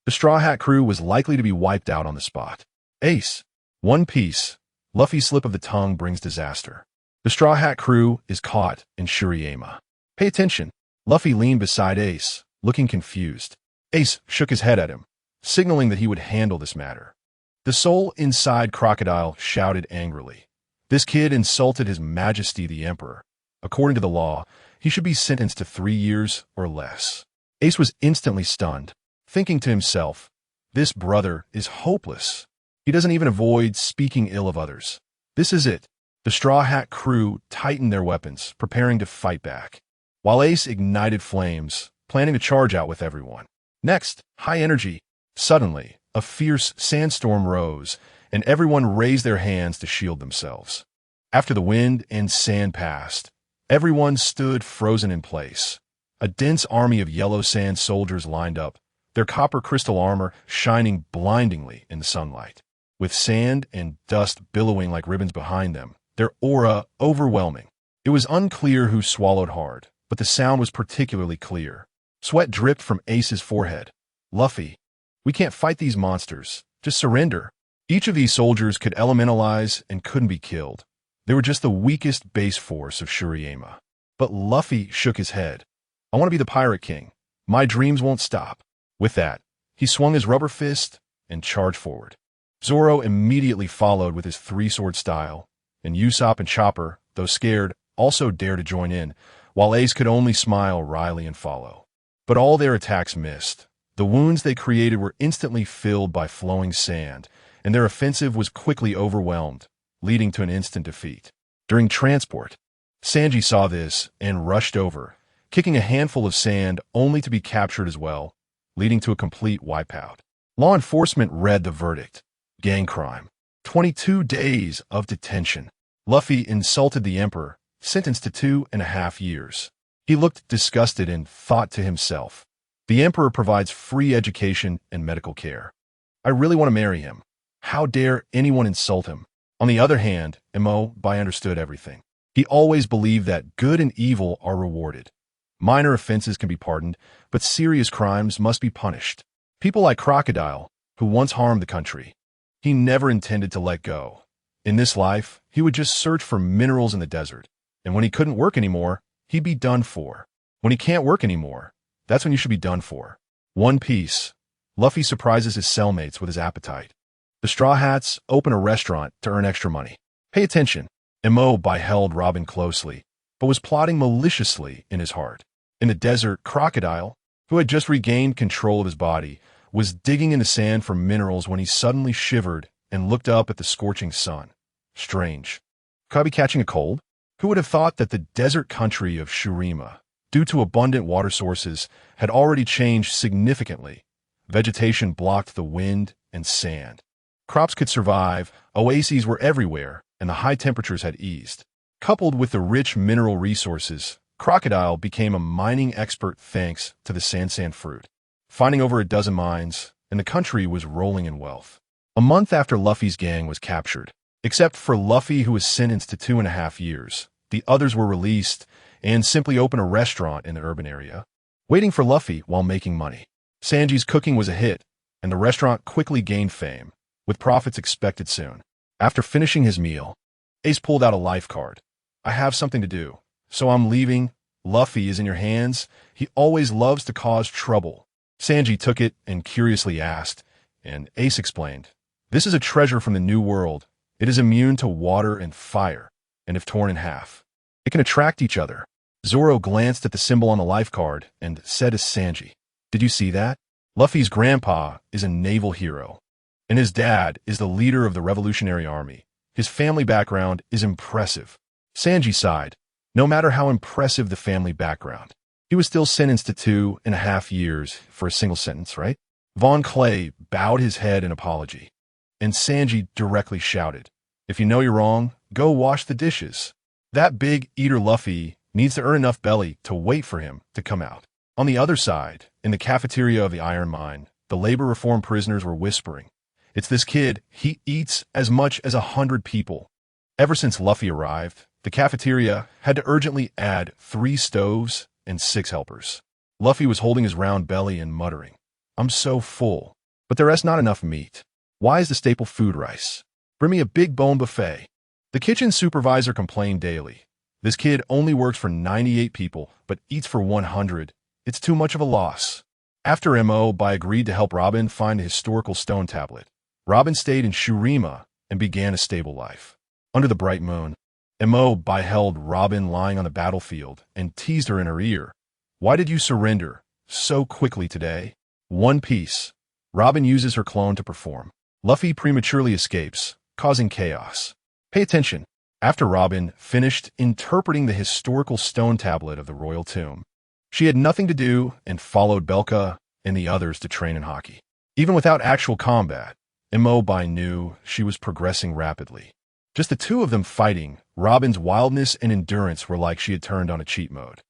the Straw Hat crew was likely to be wiped out on the spot. Ace. One Piece. Luffy's slip of the tongue brings disaster. The Straw Hat crew is caught in Shuriyama. Pay attention. Luffy leaned beside Ace, looking confused. Ace shook his head at him, signaling that he would handle this matter. The soul inside Crocodile shouted angrily. This kid insulted His Majesty the Emperor. According to the law, he should be sentenced to 3 years or less. Ace was instantly stunned, thinking to himself, this brother is hopeless. He doesn't even avoid speaking ill of others. This is it. The Straw Hat crew tightened their weapons, preparing to fight back, while Ace ignited flames, planning to charge out with everyone. Next, high energy. Suddenly, a fierce sandstorm rose, and everyone raised their hands to shield themselves. After the wind and sand passed, everyone stood frozen in place. A dense army of yellow sand soldiers lined up, their copper crystal armor shining blindingly in the sunlight. With sand and dust billowing like ribbons behind them, their aura overwhelming. It was unclear who swallowed hard, but the sound was particularly clear. Sweat dripped from Ace's forehead. Luffy, we can't fight these monsters. Just surrender. Each of these soldiers could elementalize and couldn't be killed. They were just the weakest base force of Shuriyama. But Luffy shook his head. I want to be the Pirate King. My dreams won't stop. With that, he swung his rubber fist and charged forward. Zoro immediately followed with his 3-sword style, and Usopp and Chopper, though scared, also dared to join in, while Ace could only smile wryly and follow. But all their attacks missed. The wounds they created were instantly filled by flowing sand, and their offensive was quickly overwhelmed, leading to an instant defeat. During transport, Sanji saw this and rushed over, kicking a handful of sand only to be captured as well, leading to a complete wipeout. Law enforcement read the verdict. Gang crime. 22 days of detention. Luffy insulted the Emperor, sentenced to 2.5 years. He looked disgusted and thought to himself, the Emperor provides free education and medical care. I really want to marry him. How dare anyone insult him? On the other hand, Mo understood everything. He always believed that good and evil are rewarded. Minor offenses can be pardoned, but serious crimes must be punished. People like Crocodile, who once harmed the country, he never intended to let go. In this life, he would just search for minerals in the desert, and when he couldn't work anymore, he'd be done for. When he can't work anymore, that's when you should be done for. One Piece. Luffy surprises his cellmates with his appetite. The Straw Hats open a restaurant to earn extra money. Pay attention. Mo beheld Robin closely, but was plotting maliciously in his heart. In the desert, Crocodile, who had just regained control of his body, was digging in the sand for minerals when he suddenly shivered and looked up at the scorching sun. Strange. Could I be catching a cold? Who would have thought that the desert country of Shurima, due to abundant water sources, had already changed significantly? Vegetation blocked the wind and sand. Crops could survive, oases were everywhere, and the high temperatures had eased. Coupled with the rich mineral resources, Crocodile became a mining expert thanks to the sand fruit, finding over a dozen mines, and the country was rolling in wealth. A month after Luffy's gang was captured, except for Luffy, who was sentenced to 2.5 years, the others were released and simply opened a restaurant in the urban area. waiting for Luffy while making money. Sanji's cooking was a hit, and the restaurant quickly gained fame, with profits expected soon. After finishing his meal, Ace pulled out a life card. I have something to do, so I'm leaving. Luffy is in your hands. He always loves to cause trouble. Sanji took it and curiously asked, and Ace explained, this is a treasure from the New World. It is immune to water and fire, and if torn in half, it can attract each other. Zoro glanced at the symbol on the life card and said to Sanji, did you see that? Luffy's grandpa is a naval hero, and his dad is the leader of the Revolutionary Army. His family background is impressive. Sanji sighed. No matter how impressive the family background, he was still sentenced to 2.5 years for a single sentence, right? Von Clay bowed his head in apology, and Sanji directly shouted, if you know you're wrong, go wash the dishes. That big eater Luffy needs to earn enough belly to wait for him to come out. On the other side, in the cafeteria of the iron mine, the labor reform prisoners were whispering, it's this kid, he eats as much as 100 people. Ever since Luffy arrived, the cafeteria had to urgently add 3 stoves and 6 helpers. Luffy was holding his round belly and muttering, I'm so full, but there is not enough meat. Why is the staple food rice? Bring me a big bone buffet. The kitchen supervisor complained daily. This kid only works for 98 people, but eats for 100. It's too much of a loss. After Mo agreed to help Robin find a historical stone tablet, Robin stayed in Shurima and began a stable life. Under the bright moon, Mo held Robin lying on the battlefield and teased her in her ear. Why did you surrender so quickly today? One Piece. Robin uses her clone to perform. Luffy prematurely escapes, causing chaos. Pay attention. After Robin finished interpreting the historical stone tablet of the royal tomb, she had nothing to do and followed Belka and the others to train in hockey. Even without actual combat, Mo knew she was progressing rapidly. Just the two of them fighting, Robin's wildness and endurance were like she had turned on a cheat mode.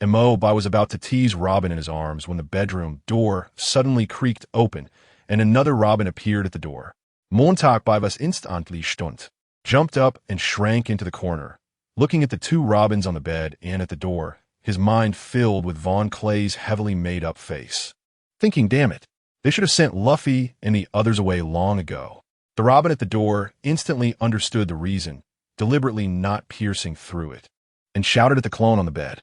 Mo was about to tease Robin in his arms when the bedroom door suddenly creaked open and another Robin appeared at the door. Montag was instantly stunned, jumped up and shrank into the corner, looking at the 2 Robins on the bed and at the door, his mind filled with Von Clay's heavily made-up face. Thinking, damn it, they should have sent Luffy and the others away long ago. The Robin at the door instantly understood the reason, deliberately not piercing through it, and shouted at the clone on the bed.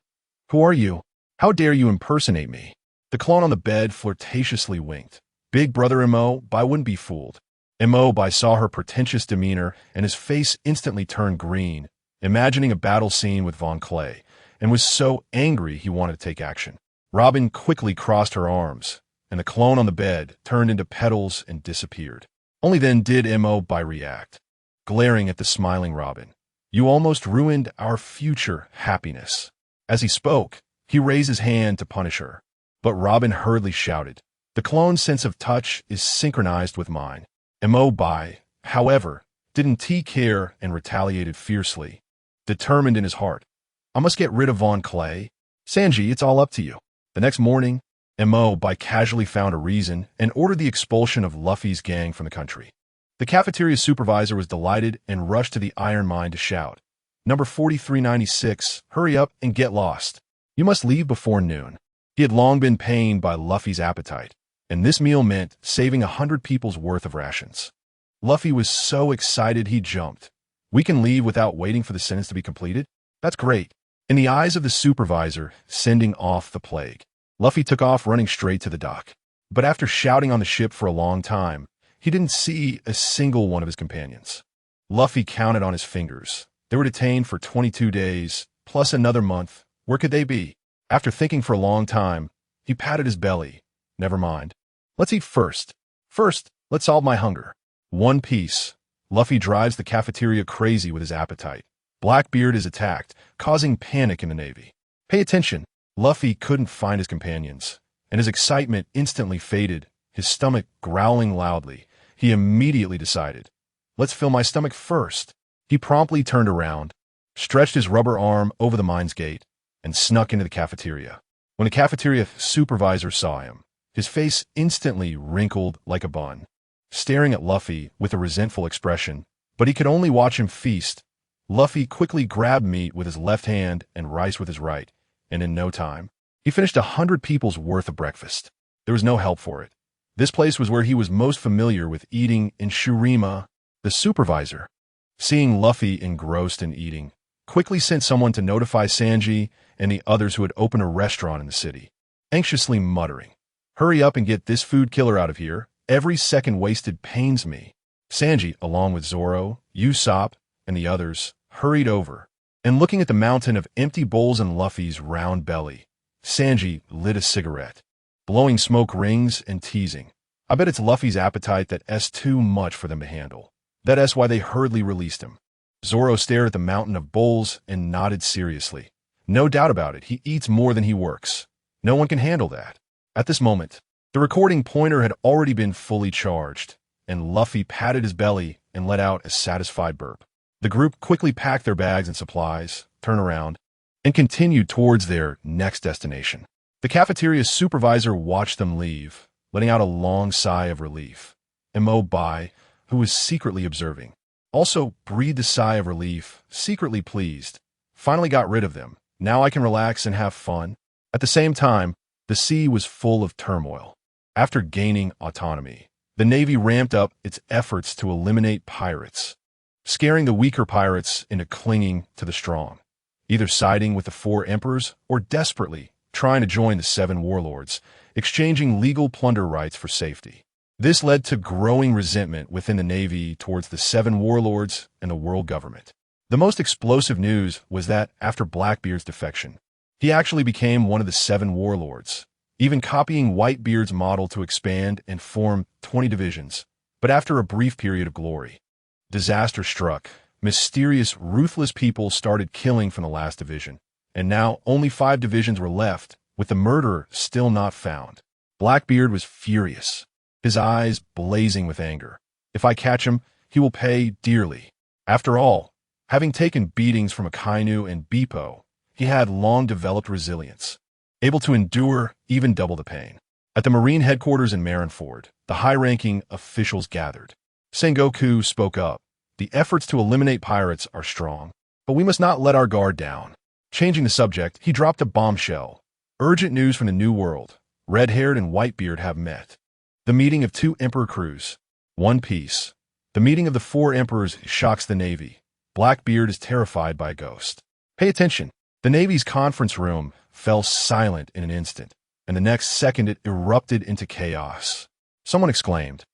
Who are you? How dare you impersonate me? The clone on the bed flirtatiously winked. Big brother Mo wouldn't be fooled. Mo saw her pretentious demeanor and his face instantly turned green, imagining a battle scene with Von Clay, and was so angry he wanted to take action. Robin quickly crossed her arms, and the clone on the bed turned into petals and disappeared. Only then did Mo react, glaring at the smiling Robin. You almost ruined our future happiness. As he spoke, he raised his hand to punish her, but Robin hurriedly shouted, the clone's sense of touch is synchronized with mine. Mo however, didn't care and retaliated fiercely, determined in his heart. I must get rid of Von Clay. Sanji, it's all up to you. The next morning, Mo casually found a reason and ordered the expulsion of Luffy's gang from the country. The cafeteria supervisor was delighted and rushed to the iron mine to shout, Number 4396, hurry up and get lost. You must leave before noon. He had long been pained by Luffy's appetite, and this meal meant saving 100 people's worth of rations. Luffy was so excited he jumped. We can leave without waiting for the sentence to be completed? That's great. In the eyes of the supervisor, sending off the plague, Luffy took off running straight to the dock. But after shouting on the ship for a long time, he didn't see a single one of his companions. Luffy counted on his fingers. They were detained for 22 days, plus another month. Where could they be? After thinking for a long time, he patted his belly. Never mind. Let's eat first. First, let's solve my hunger. One Piece. Luffy drives the cafeteria crazy with his appetite. Blackbeard is attacked, causing panic in the Navy. Pay attention. Luffy couldn't find his companions, and his excitement instantly faded, his stomach growling loudly. He immediately decided, let's fill my stomach first. He promptly turned around, stretched his rubber arm over the mine's gate, and snuck into the cafeteria. When the cafeteria supervisor saw him, his face instantly wrinkled like a bun, staring at Luffy with a resentful expression, but he could only watch him feast. Luffy quickly grabbed meat with his left hand and rice with his right, and in no time, He finished 100 people's worth of breakfast. There was no help for it. This place was where he was most familiar with eating, and Shurima, the supervisor, seeing Luffy engrossed in eating, quickly sent someone to notify Sanji and the others who had opened a restaurant in the city, anxiously muttering, "Hurry up and get this food killer out of here. Every second wasted pains me." Sanji, along with Zoro, Usopp, and the others, hurried over, and looking at the mountain of empty bowls and Luffy's round belly, Sanji lit a cigarette, blowing smoke rings and teasing, "I bet it's Luffy's appetite that's too much for them to handle. That's why they hurriedly released him." Zoro stared at the mountain of bowls and nodded seriously. "No doubt about it, he eats more than he works. No one can handle that." At this moment, the recording pointer had already been fully charged, and Luffy patted his belly and let out a satisfied burp. The group quickly packed their bags and supplies, turned around, and continued towards their next destination. The cafeteria supervisor watched them leave, letting out a long sigh of relief. And Bai, who was secretly observing, also breathed a sigh of relief, secretly pleased. Finally got rid of them. Now I can relax and have fun. At the same time, the sea was full of turmoil. After gaining autonomy, the Navy ramped up its efforts to eliminate pirates, scaring the weaker pirates into clinging to the strong, either siding with the four emperors or desperately trying to join the seven warlords, exchanging legal plunder rights for safety. This led to growing resentment within the Navy towards the seven warlords and the world government. The most explosive news was that after Blackbeard's defection, he actually became one of the seven warlords, even copying Whitebeard's model to expand and form 20 divisions. But after a brief period of glory, disaster struck. Mysterious, ruthless people started killing from the last division, and now only 5 divisions were left, with the murderer still not found. Blackbeard was furious, his eyes blazing with anger. If I catch him, he will pay dearly. After all, having taken beatings from Akainu and Beppo, he had long-developed resilience, able to endure even double the pain. At the Marine headquarters in Marineford, the high-ranking officials gathered. Sengoku spoke up. "The efforts to eliminate pirates are strong, but we must not let our guard down." Changing the subject, he dropped a bombshell. "Urgent news from the New World. Red-haired and Whitebeard have met. The meeting of 2 Emperor crews. One Piece. The meeting of the 4 Emperors shocks the Navy. Blackbeard is terrified by a ghost. Pay attention." The Navy's conference room fell silent in an instant, and the next second it erupted into chaos. Someone exclaimed,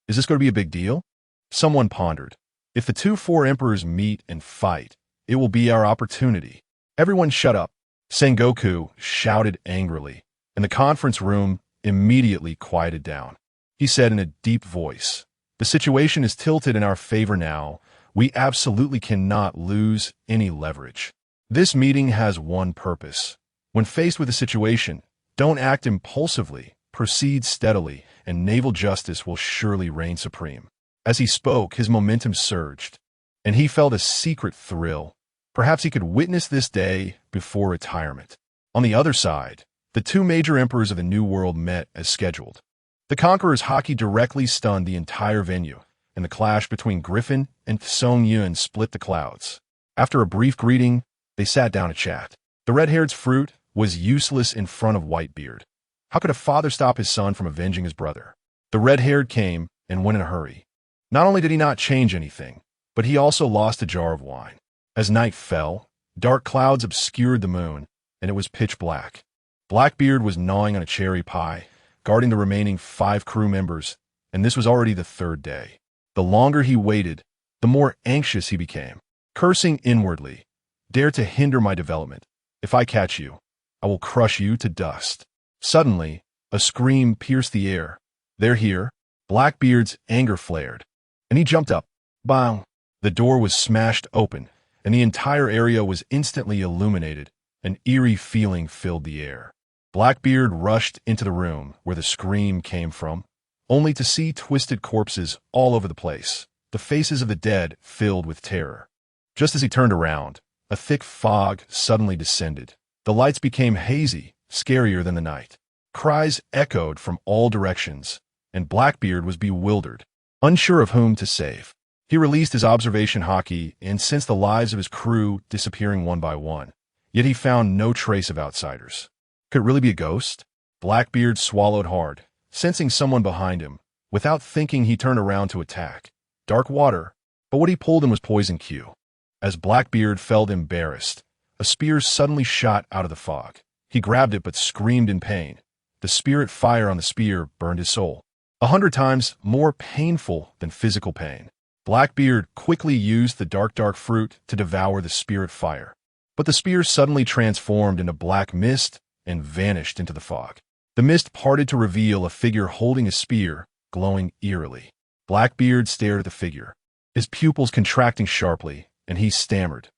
"Is this going to be a big deal?" Someone pondered, "If the 4 emperors meet and fight, it will be our opportunity." Everyone shut up. Sengoku shouted angrily, and the conference room immediately quieted down. He said in a deep voice, "The situation is tilted in our favor now. We absolutely cannot lose any leverage. This meeting has one purpose. When faced with a situation, don't act impulsively, proceed steadily, and naval justice will surely reign supreme." As he spoke, his momentum surged, and he felt a secret thrill. Perhaps he could witness this day before retirement. On the other side, the 2 major emperors of the New World met as scheduled. The Conqueror's haki directly stunned the entire venue, and the clash between Griffin and Song Yun split the clouds. After a brief greeting, they sat down to chat. The red-haired's fruit was useless in front of Whitebeard. How could a father stop his son from avenging his brother? The red-haired came and went in a hurry. Not only did he not change anything, but he also lost a jar of wine. As night fell, dark clouds obscured the moon, and it was pitch black. Blackbeard was gnawing on a cherry pie, guarding the remaining 5 crew members, and this was already the 3rd day. The longer he waited, the more anxious he became, cursing inwardly, "Dare to hinder my development. If I catch you, I will crush you to dust." Suddenly, a scream pierced the air. "They're here." Blackbeard's anger flared, and he jumped up. Bang! The door was smashed open, and the entire area was instantly illuminated. An eerie feeling filled the air. Blackbeard rushed into the room where the scream came from, only to see twisted corpses all over the place, the faces of the dead filled with terror. Just as he turned around, a thick fog suddenly descended. The lights became hazy, scarier than the night. Cries echoed from all directions, and Blackbeard was bewildered, unsure of whom to save. He released his observation haki and sensed the lives of his crew disappearing one by one, yet he found no trace of outsiders. Could it really be a ghost? Blackbeard swallowed hard, sensing someone behind him. Without thinking, he turned around to attack. Dark water, but what he pulled in was poison Q. As Blackbeard felt embarrassed, a spear suddenly shot out of the fog. He grabbed it but screamed in pain. The spirit fire on the spear burned his soul. 100 times more painful than physical pain. Blackbeard quickly used the dark fruit to devour the spirit fire. But the spear suddenly transformed into black mist and vanished into the fog. The mist parted to reveal a figure holding a spear, glowing eerily. Blackbeard stared at the figure, his pupils contracting sharply, and he stammered,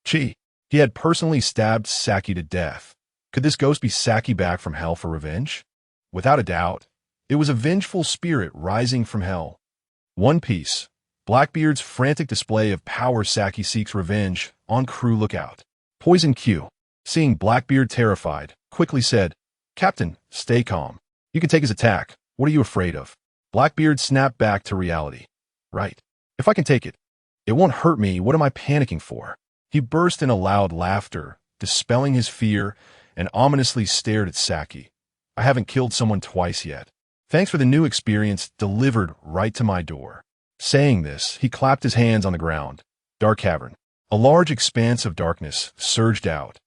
Chi. He had personally stabbed Saki to death. Could this ghost be Saki back from hell for revenge? Without a doubt, it was a vengeful spirit rising from hell. One Piece. Blackbeard's frantic display of power. Saki seeks revenge. On crew lookout. Poison Q, seeing Blackbeard terrified, quickly said, Captain, stay calm. You can take his attack. What are you afraid of? Blackbeard snapped back to reality. Right. If I can take it, it won't hurt me. What am I panicking for? He burst in a loud laughter, dispelling his fear, and ominously stared at Saki. I haven't killed someone twice yet. Thanks for the new experience delivered right to my door. Saying this, he clapped his hands on the ground. Dark cavern. A large expanse of darkness surged out,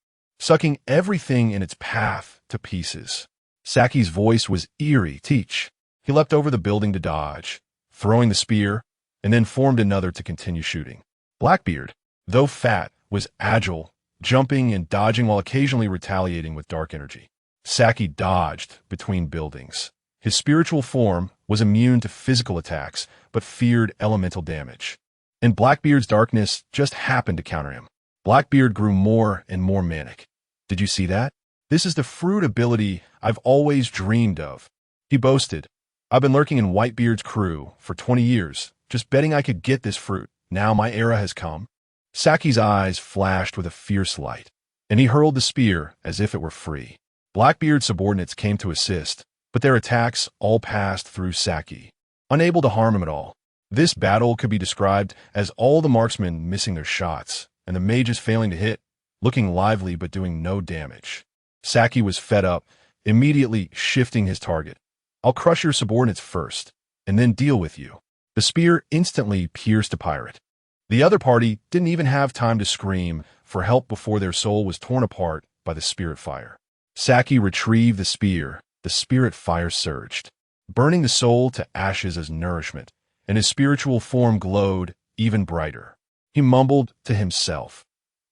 sucking everything in its path to pieces. Saki's voice was eerie. Teach. He leapt over the building to dodge, throwing the spear, and then formed another to continue shooting. Blackbeard, though fat, was agile, jumping and dodging while occasionally retaliating with dark energy. Saki dodged between buildings. His spiritual form was immune to physical attacks, but feared elemental damage. And Blackbeard's darkness just happened to counter him. Blackbeard grew more and more manic. Did you see that? This is the fruit ability I've always dreamed of. He boasted. I've been lurking in Whitebeard's crew for 20 years, just betting I could get this fruit. Now my era has come. Saki's eyes flashed with a fierce light, and he hurled the spear as if it were free. Blackbeard's subordinates came to assist, but their attacks all passed through Saki, unable to harm him at all. This battle could be described as all the marksmen missing their shots, and the mages failing to hit, looking lively but doing no damage. Saki was fed up, immediately shifting his target. I'll crush your subordinates first, and then deal with you. The spear instantly pierced a pirate. The other party didn't even have time to scream for help before their soul was torn apart by the spirit fire. Saki retrieved the spear. The spirit fire surged, burning the soul to ashes as nourishment, and his spiritual form glowed even brighter. He mumbled to himself,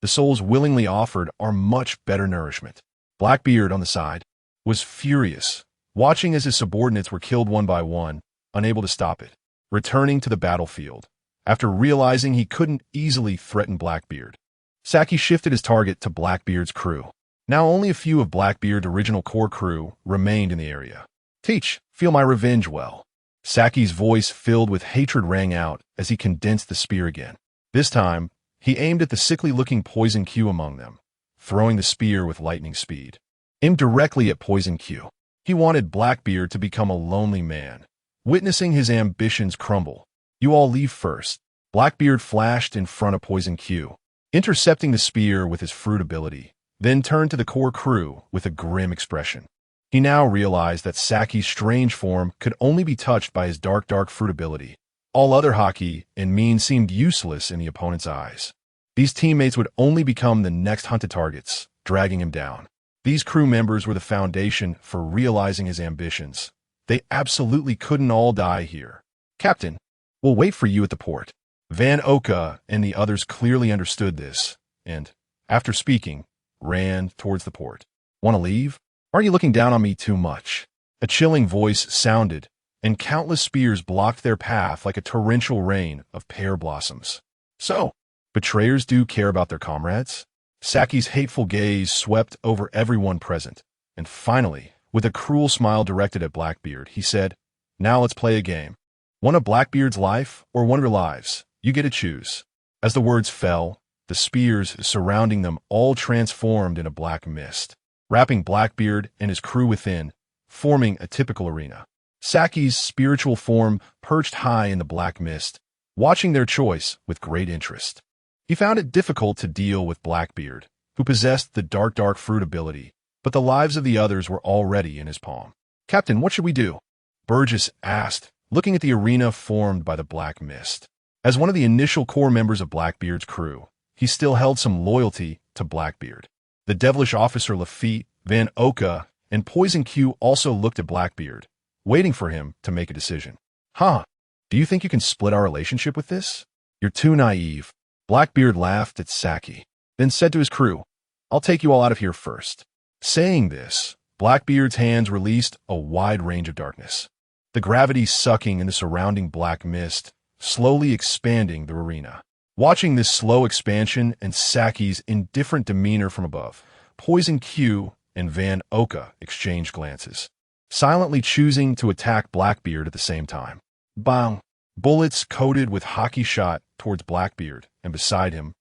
the souls willingly offered are much better nourishment. Blackbeard, on the side, was furious, watching as his subordinates were killed one by one, unable to stop it. Returning to the battlefield, after realizing he couldn't easily threaten Blackbeard, Saki shifted his target to Blackbeard's crew. Now only a few of Blackbeard's original core crew remained in the area. Teach, feel my revenge well. Saki's voice filled with hatred rang out as he condensed the spear again. This time, he aimed at the sickly-looking Poison Q among them, throwing the spear with lightning speed. Aimed directly at Poison Q. He wanted Blackbeard to become a lonely man, witnessing his ambitions crumble. You all leave first. Blackbeard flashed in front of Poison Q, intercepting the spear with his fruit ability, then turned to the core crew with a grim expression. He now realized that Saki's strange form could only be touched by his dark fruit ability. All other haki and means seemed useless in the opponent's eyes. These teammates would only become the next hunted targets, dragging him down. These crew members were the foundation for realizing his ambitions. They absolutely couldn't all die here. Captain, we'll wait for you at the port. Van Oka and the others clearly understood this, and, after speaking, ran towards the port. Want to leave? Aren't you looking down on me too much? A chilling voice sounded, and countless spears blocked their path like a torrential rain of pear blossoms. So, betrayers do care about their comrades? Saki's hateful gaze swept over everyone present, and finally, with a cruel smile directed at Blackbeard, he said, Now let's play a game. One of Blackbeard's life or one of your lives. You get to choose. As the words fell, the spears surrounding them all transformed into black mist, wrapping Blackbeard and his crew within, forming a typical arena. Saki's spiritual form perched high in the black mist, watching their choice with great interest. He found it difficult to deal with Blackbeard, who possessed the dark fruit ability, but the lives of the others were already in his palm. "Captain, what should we do?" BaiGets asked, looking at the arena formed by the black mist. As one of the initial core members of Blackbeard's crew, he still held some loyalty to Blackbeard. The devilish officer Lafitte, Van Oka, and Poison Q also looked at Blackbeard, waiting for him to make a decision. "Huh? Do you think you can split our relationship with this? You're too naive." Blackbeard laughed at Saki, then said to his crew, "I'll take you all out of here first." Saying this, Blackbeard's hands released a wide range of darkness, the gravity sucking in the surrounding black mist, slowly expanding the arena. Watching this slow expansion and Saki's indifferent demeanor from above, Poison Q and Van Oka exchanged glances, silently choosing to attack Blackbeard at the same time. Bang! Bullets coated with hockey shot towards Blackbeard, and beside him,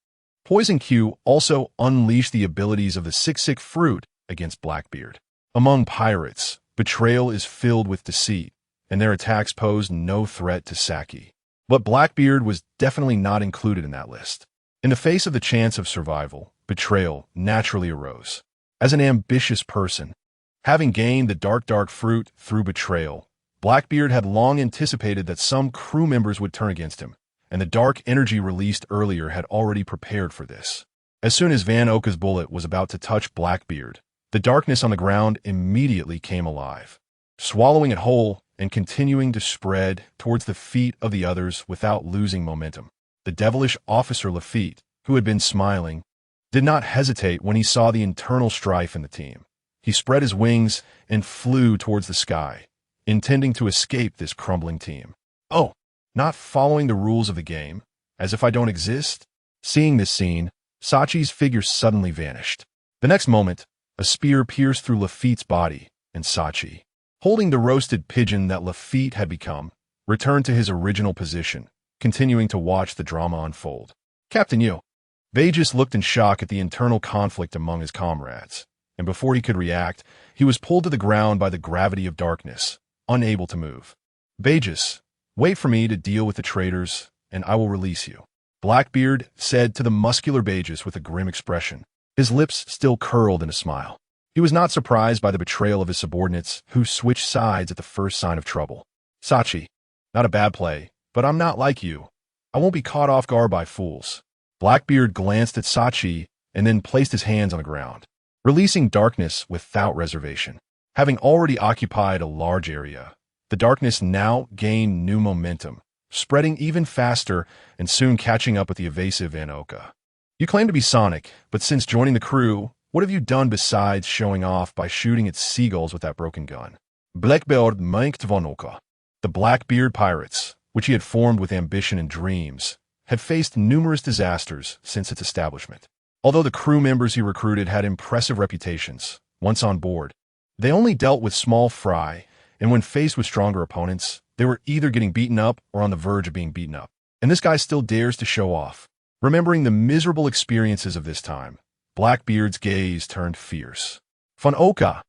Poison Q also unleashed the abilities of the Sick fruit against Blackbeard. Among pirates, betrayal is filled with deceit, and their attacks posed no threat to Saki. But Blackbeard was definitely not included in that list. In the face of the chance of survival, betrayal naturally arose. As an ambitious person, having gained the dark fruit through betrayal, Blackbeard had long anticipated that some crew members would turn against him, and the dark energy released earlier had already prepared for this. As soon as Van Oka's bullet was about to touch Blackbeard, the darkness on the ground immediately came alive, swallowing it whole and continuing to spread towards the feet of the others without losing momentum. The devilish officer Lafitte, who had been smiling, did not hesitate when he saw the internal strife in the team. He spread his wings and flew towards the sky, intending to escape this crumbling team. "Oh, not following the rules of the game, as if I don't exist?" Seeing this scene, Sachi's figure suddenly vanished. The next moment, a spear pierced through Lafitte's body, and Sachi, holding the roasted pigeon that Lafitte had become, returned to his original position, continuing to watch the drama unfold. "Captain Yu." BaiGets looked in shock at the internal conflict among his comrades, and before he could react, he was pulled to the ground by the gravity of darkness, unable to move. "BaiGets, wait for me to deal with the traitors, and I will release you," Blackbeard said to the muscular BaiGets with a grim expression, his lips still curled in a smile. He was not surprised by the betrayal of his subordinates, who switched sides at the first sign of trouble. "Sachi, not a bad play, but I'm not like you. I won't be caught off guard by fools." Blackbeard glanced at Sachi and then placed his hands on the ground, releasing darkness without reservation. Having already occupied a large area, the darkness now gained new momentum, spreading even faster and soon catching up with the evasive Van Oka. "You claim to be Sonic, but since joining the crew, what have you done besides showing off by shooting at seagulls with that broken gun?" Blackbeard minked Van Oka. The Blackbeard pirates, which he had formed with ambition and dreams, had faced numerous disasters since its establishment. Although the crew members he recruited had impressive reputations, once on board, they only dealt with small fry, and when faced with stronger opponents, they were either getting beaten up or on the verge of being beaten up. And this guy still dares to show off. Remembering the miserable experiences of this time, Blackbeard's gaze turned fierce. "Van Oka,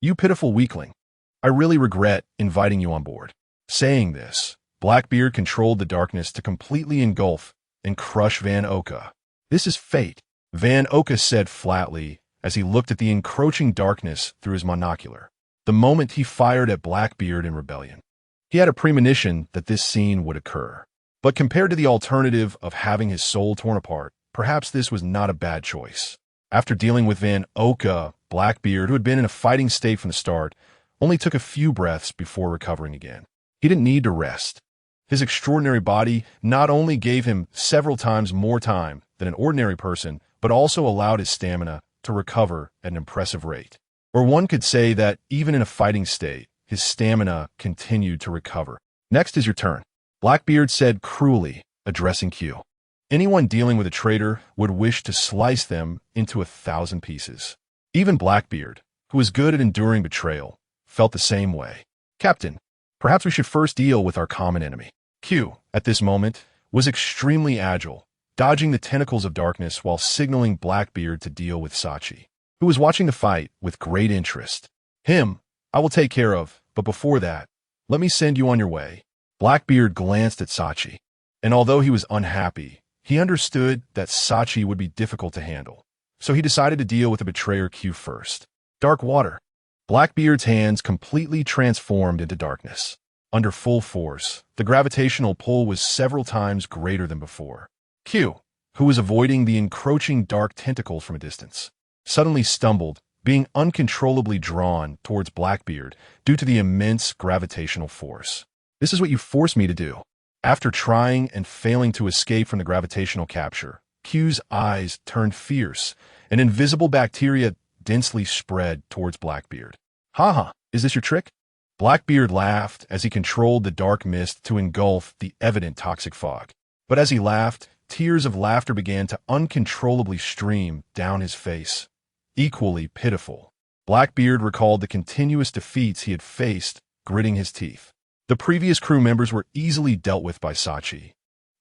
you pitiful weakling. I really regret inviting you on board." Saying this, Blackbeard controlled the darkness to completely engulf and crush Van Oka. "This is fate," Van Oka said flatly as he looked at the encroaching darkness through his monocular. The moment he fired at Blackbeard in rebellion, he had a premonition that this scene would occur. But compared to the alternative of having his soul torn apart, perhaps this was not a bad choice. After dealing with Van Oka, Blackbeard, who had been in a fighting state from the start, only took a few breaths before recovering again. He didn't need to rest. His extraordinary body not only gave him several times more time than an ordinary person, but also allowed his stamina to recover at an impressive rate. Or one could say that even in a fighting state, his stamina continued to recover. "Next is your turn," Blackbeard said cruelly, addressing Q. Anyone dealing with a traitor would wish to slice them into 1,000 pieces. Even Blackbeard, who was good at enduring betrayal, felt the same way. "Captain, perhaps we should first deal with our common enemy." Q, at this moment, was extremely agile, dodging the tentacles of darkness while signaling Blackbeard to deal with Sachi, who was watching the fight with great interest. "Him, I will take care of, but before that, let me send you on your way." Blackbeard glanced at Sachi, and although he was unhappy, he understood that Sachi would be difficult to handle, so he decided to deal with the betrayer Q first. Dark water. Blackbeard's hands completely transformed into darkness. Under full force, the gravitational pull was several times greater than before. Q, who was avoiding the encroaching dark tentacles from a distance, suddenly stumbled, being uncontrollably drawn towards Blackbeard due to the immense gravitational force. This is what you forced me to do. After trying and failing to escape from the gravitational capture, Q's eyes turned fierce, and invisible bacteria densely spread towards Blackbeard. "Ha, is this your trick?" Blackbeard laughed as he controlled the dark mist to engulf the evident toxic fog. But as he laughed, tears of laughter began to uncontrollably stream down his face. Equally pitiful, Blackbeard recalled the continuous defeats he had faced, gritting his teeth. The previous crew members were easily dealt with by Sachi,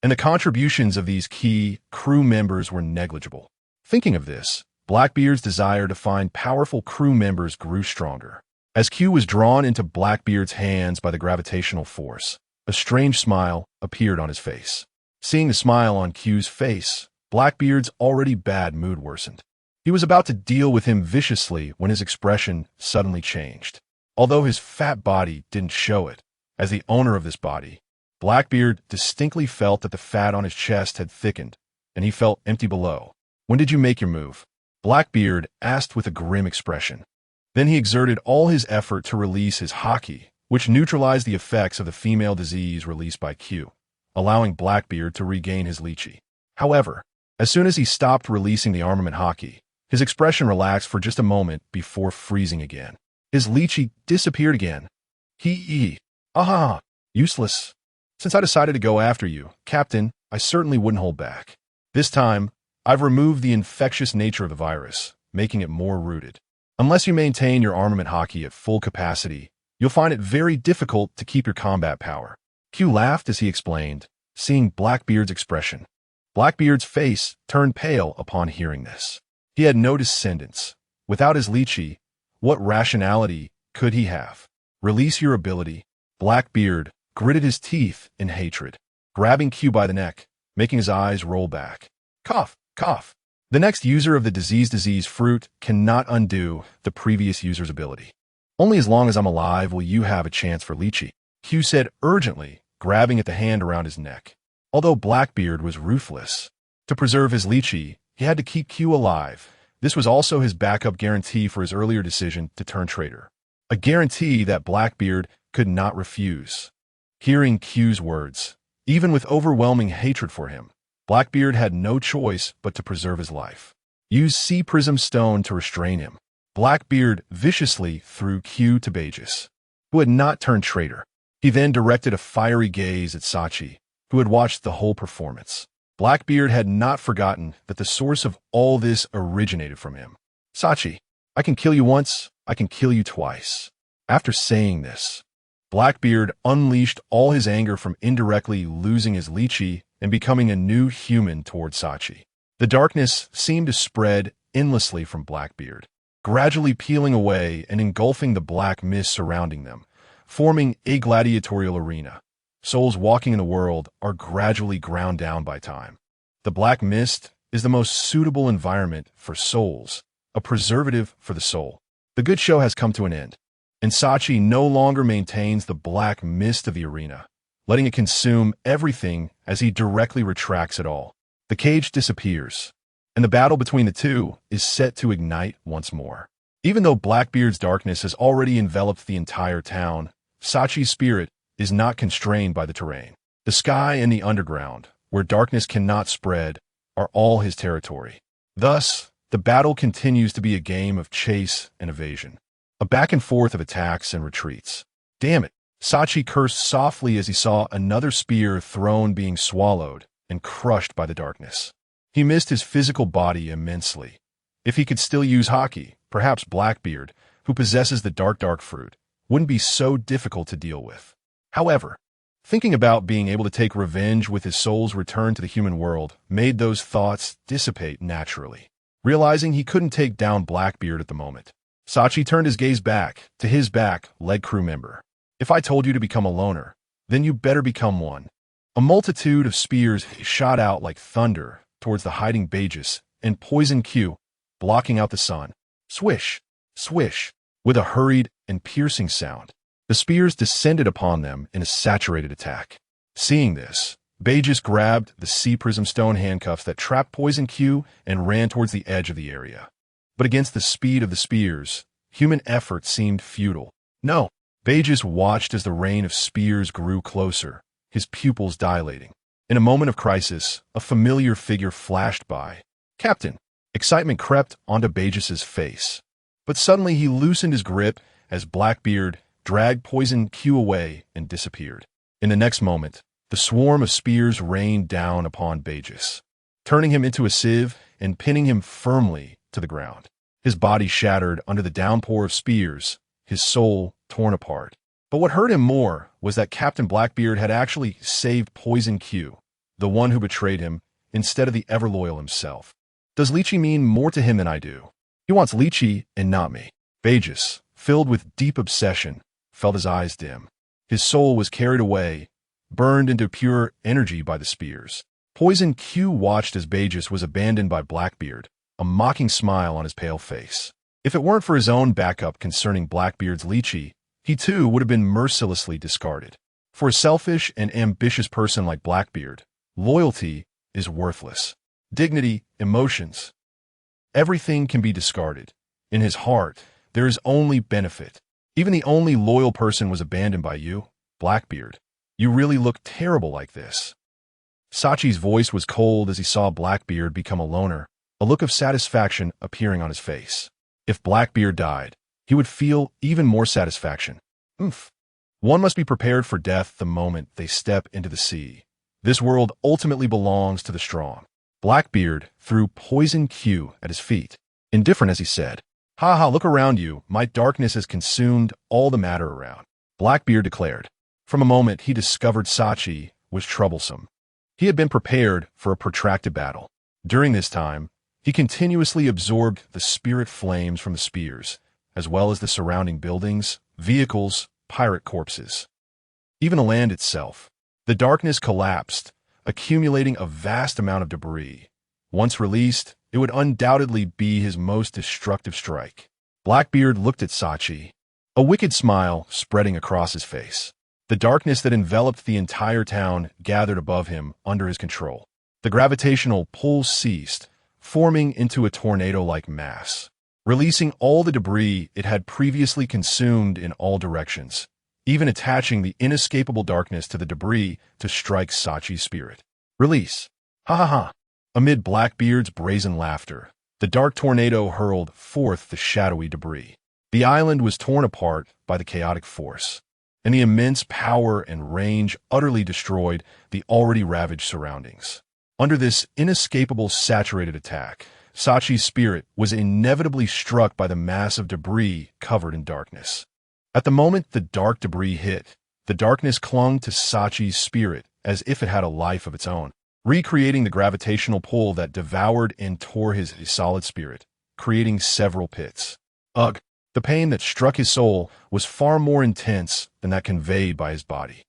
and the contributions of these key crew members were negligible. Thinking of this, Blackbeard's desire to find powerful crew members grew stronger. As Q was drawn into Blackbeard's hands by the gravitational force, a strange smile appeared on his face. Seeing the smile on Q's face, Blackbeard's already bad mood worsened. He was about to deal with him viciously when his expression suddenly changed. Although his fat body didn't show it, as the owner of this body, Blackbeard distinctly felt that the fat on his chest had thickened, and he felt empty below. "When did you make your move?" Blackbeard asked with a grim expression. Then he exerted all his effort to release his haki, which neutralized the effects of the female disease released by Q, allowing Blackbeard to regain his lychee. However, as soon as he stopped releasing the armament haki, his expression relaxed for just a moment before freezing again. His lychee disappeared again. "Ah, useless. Since I decided to go after you, Captain, I certainly wouldn't hold back. This time, I've removed the infectious nature of the virus, making it more rooted. Unless you maintain your armament haki at full capacity, you'll find it very difficult to keep your combat power." Q laughed as he explained, seeing Blackbeard's expression. Blackbeard's face turned pale upon hearing this. He had no descendants. Without his lychee, what rationality could he have? "Release your ability." Blackbeard gritted his teeth in hatred, grabbing Q by the neck, making his eyes roll back. Cough, cough. The next user of the disease fruit cannot undo the previous user's ability. "Only as long as I'm alive will you have a chance for lychee," Q said urgently, grabbing at the hand around his neck. Although Blackbeard was ruthless, to preserve his lychee, he had to keep Q alive. This was also his backup guarantee for his earlier decision to turn traitor. A guarantee that Blackbeard could not refuse. Hearing Q's words, even with overwhelming hatred for him, Blackbeard had no choice but to preserve his life. Use Sea Prism Stone to restrain him. Blackbeard viciously threw Q to BaiGets, who had not turned traitor. He then directed a fiery gaze at Sachi, who had watched the whole performance. Blackbeard had not forgotten that the source of all this originated from him. "Sachi, I can kill you once, I can kill you twice." After saying this, Blackbeard unleashed all his anger from indirectly losing his lychee and becoming a new human towards Sachi. The darkness seemed to spread endlessly from Blackbeard, gradually peeling away and engulfing the black mist surrounding them, forming a gladiatorial arena. Souls walking in the world are gradually ground down by time. The black mist is the most suitable environment for souls, a preservative for the soul. The good show has come to an end, and Sachi no longer maintains the black mist of the arena, letting it consume everything as he directly retracts it all. The cage disappears, and the battle between the two is set to ignite once more. Even though Blackbeard's darkness has already enveloped the entire town, Sachi's spirit is not constrained by the terrain. The sky and the underground, where darkness cannot spread, are all his territory. Thus, the battle continues to be a game of chase and evasion, a back and forth of attacks and retreats. Damn it! Sachi cursed softly as he saw another spear thrown being swallowed and crushed by the darkness. He missed his physical body immensely. If he could still use haki, perhaps Blackbeard, who possesses the dark fruit, wouldn't be so difficult to deal with. However, thinking about being able to take revenge with his soul's return to the human world made those thoughts dissipate naturally. Realizing he couldn't take down Blackbeard at the moment, Sachi turned his gaze back to his leg crew member. "If I told you to become a loner, then you better become one." A multitude of spears shot out like thunder towards the hiding BaiGets and poisoned Q, blocking out the sun. Swish! Swish! With a hurried and piercing sound, the spears descended upon them in a saturated attack. Seeing this, BaiGets grabbed the sea prism stone handcuffs that trapped Poison Q and ran towards the edge of the area. But against the speed of the spears, human effort seemed futile. No! BaiGets watched as the rain of spears grew closer, his pupils dilating. In a moment of crisis, a familiar figure flashed by. Captain! Excitement crept onto BaiGets' face. But suddenly he loosened his grip as Blackbeard dragged Poison Q away and disappeared. In the next moment, the swarm of spears rained down upon BaiGets, turning him into a sieve and pinning him firmly to the ground. His body shattered under the downpour of spears, his soul torn apart. But what hurt him more was that Captain Blackbeard had actually saved Poison Q, the one who betrayed him, instead of the ever-loyal himself. Does Lychee mean more to him than I do? He wants Lychee and not me. BaiGets, filled with deep obsession, felt his eyes dim. His soul was carried away, burned into pure energy by the spears. Poison Q watched as BaiGets was abandoned by Blackbeard, a mocking smile on his pale face. If it weren't for his own backup concerning Blackbeard's Lychee, he too would have been mercilessly discarded. For a selfish and ambitious person like Blackbeard, loyalty is worthless. Dignity, emotions, everything can be discarded. In his heart, there is only benefit. Even the only loyal person was abandoned by you, Blackbeard. You really look terrible like this. Sachi's voice was cold as he saw Blackbeard become a loner, a look of satisfaction appearing on his face. If Blackbeard died, he would feel even more satisfaction. One must be prepared for death the moment they step into the sea. This world ultimately belongs to the strong. Blackbeard threw Poison Q at his feet, indifferent as he said, "Ha ha, look around you, my darkness has consumed all the matter around," Blackbeard declared. From a moment he discovered Sachi was troublesome. He had been prepared for a protracted battle. During this time, he continuously absorbed the spirit flames from the spears, as well as the surrounding buildings, vehicles, pirate corpses. Even the land itself. The darkness collapsed, accumulating a vast amount of debris. Once released, it would undoubtedly be his most destructive strike. Blackbeard looked at Sachi, a wicked smile spreading across his face. The darkness that enveloped the entire town gathered above him under his control. The gravitational pull ceased, forming into a tornado-like mass, releasing all the debris it had previously consumed in all directions, even attaching the inescapable darkness to the debris to strike Sachi's spirit. Release! Ha ha ha! Amid Blackbeard's brazen laughter, the dark tornado hurled forth the shadowy debris. The island was torn apart by the chaotic force, and the immense power and range utterly destroyed the already ravaged surroundings. Under this inescapable saturated attack, Sachi's spirit was inevitably struck by the mass of debris covered in darkness. At the moment the dark debris hit, the darkness clung to Sachi's spirit as if it had a life of its own, recreating the gravitational pull that devoured and tore his solid spirit, creating several pits. Ugh! The pain that struck his soul was far more intense than that conveyed by his body.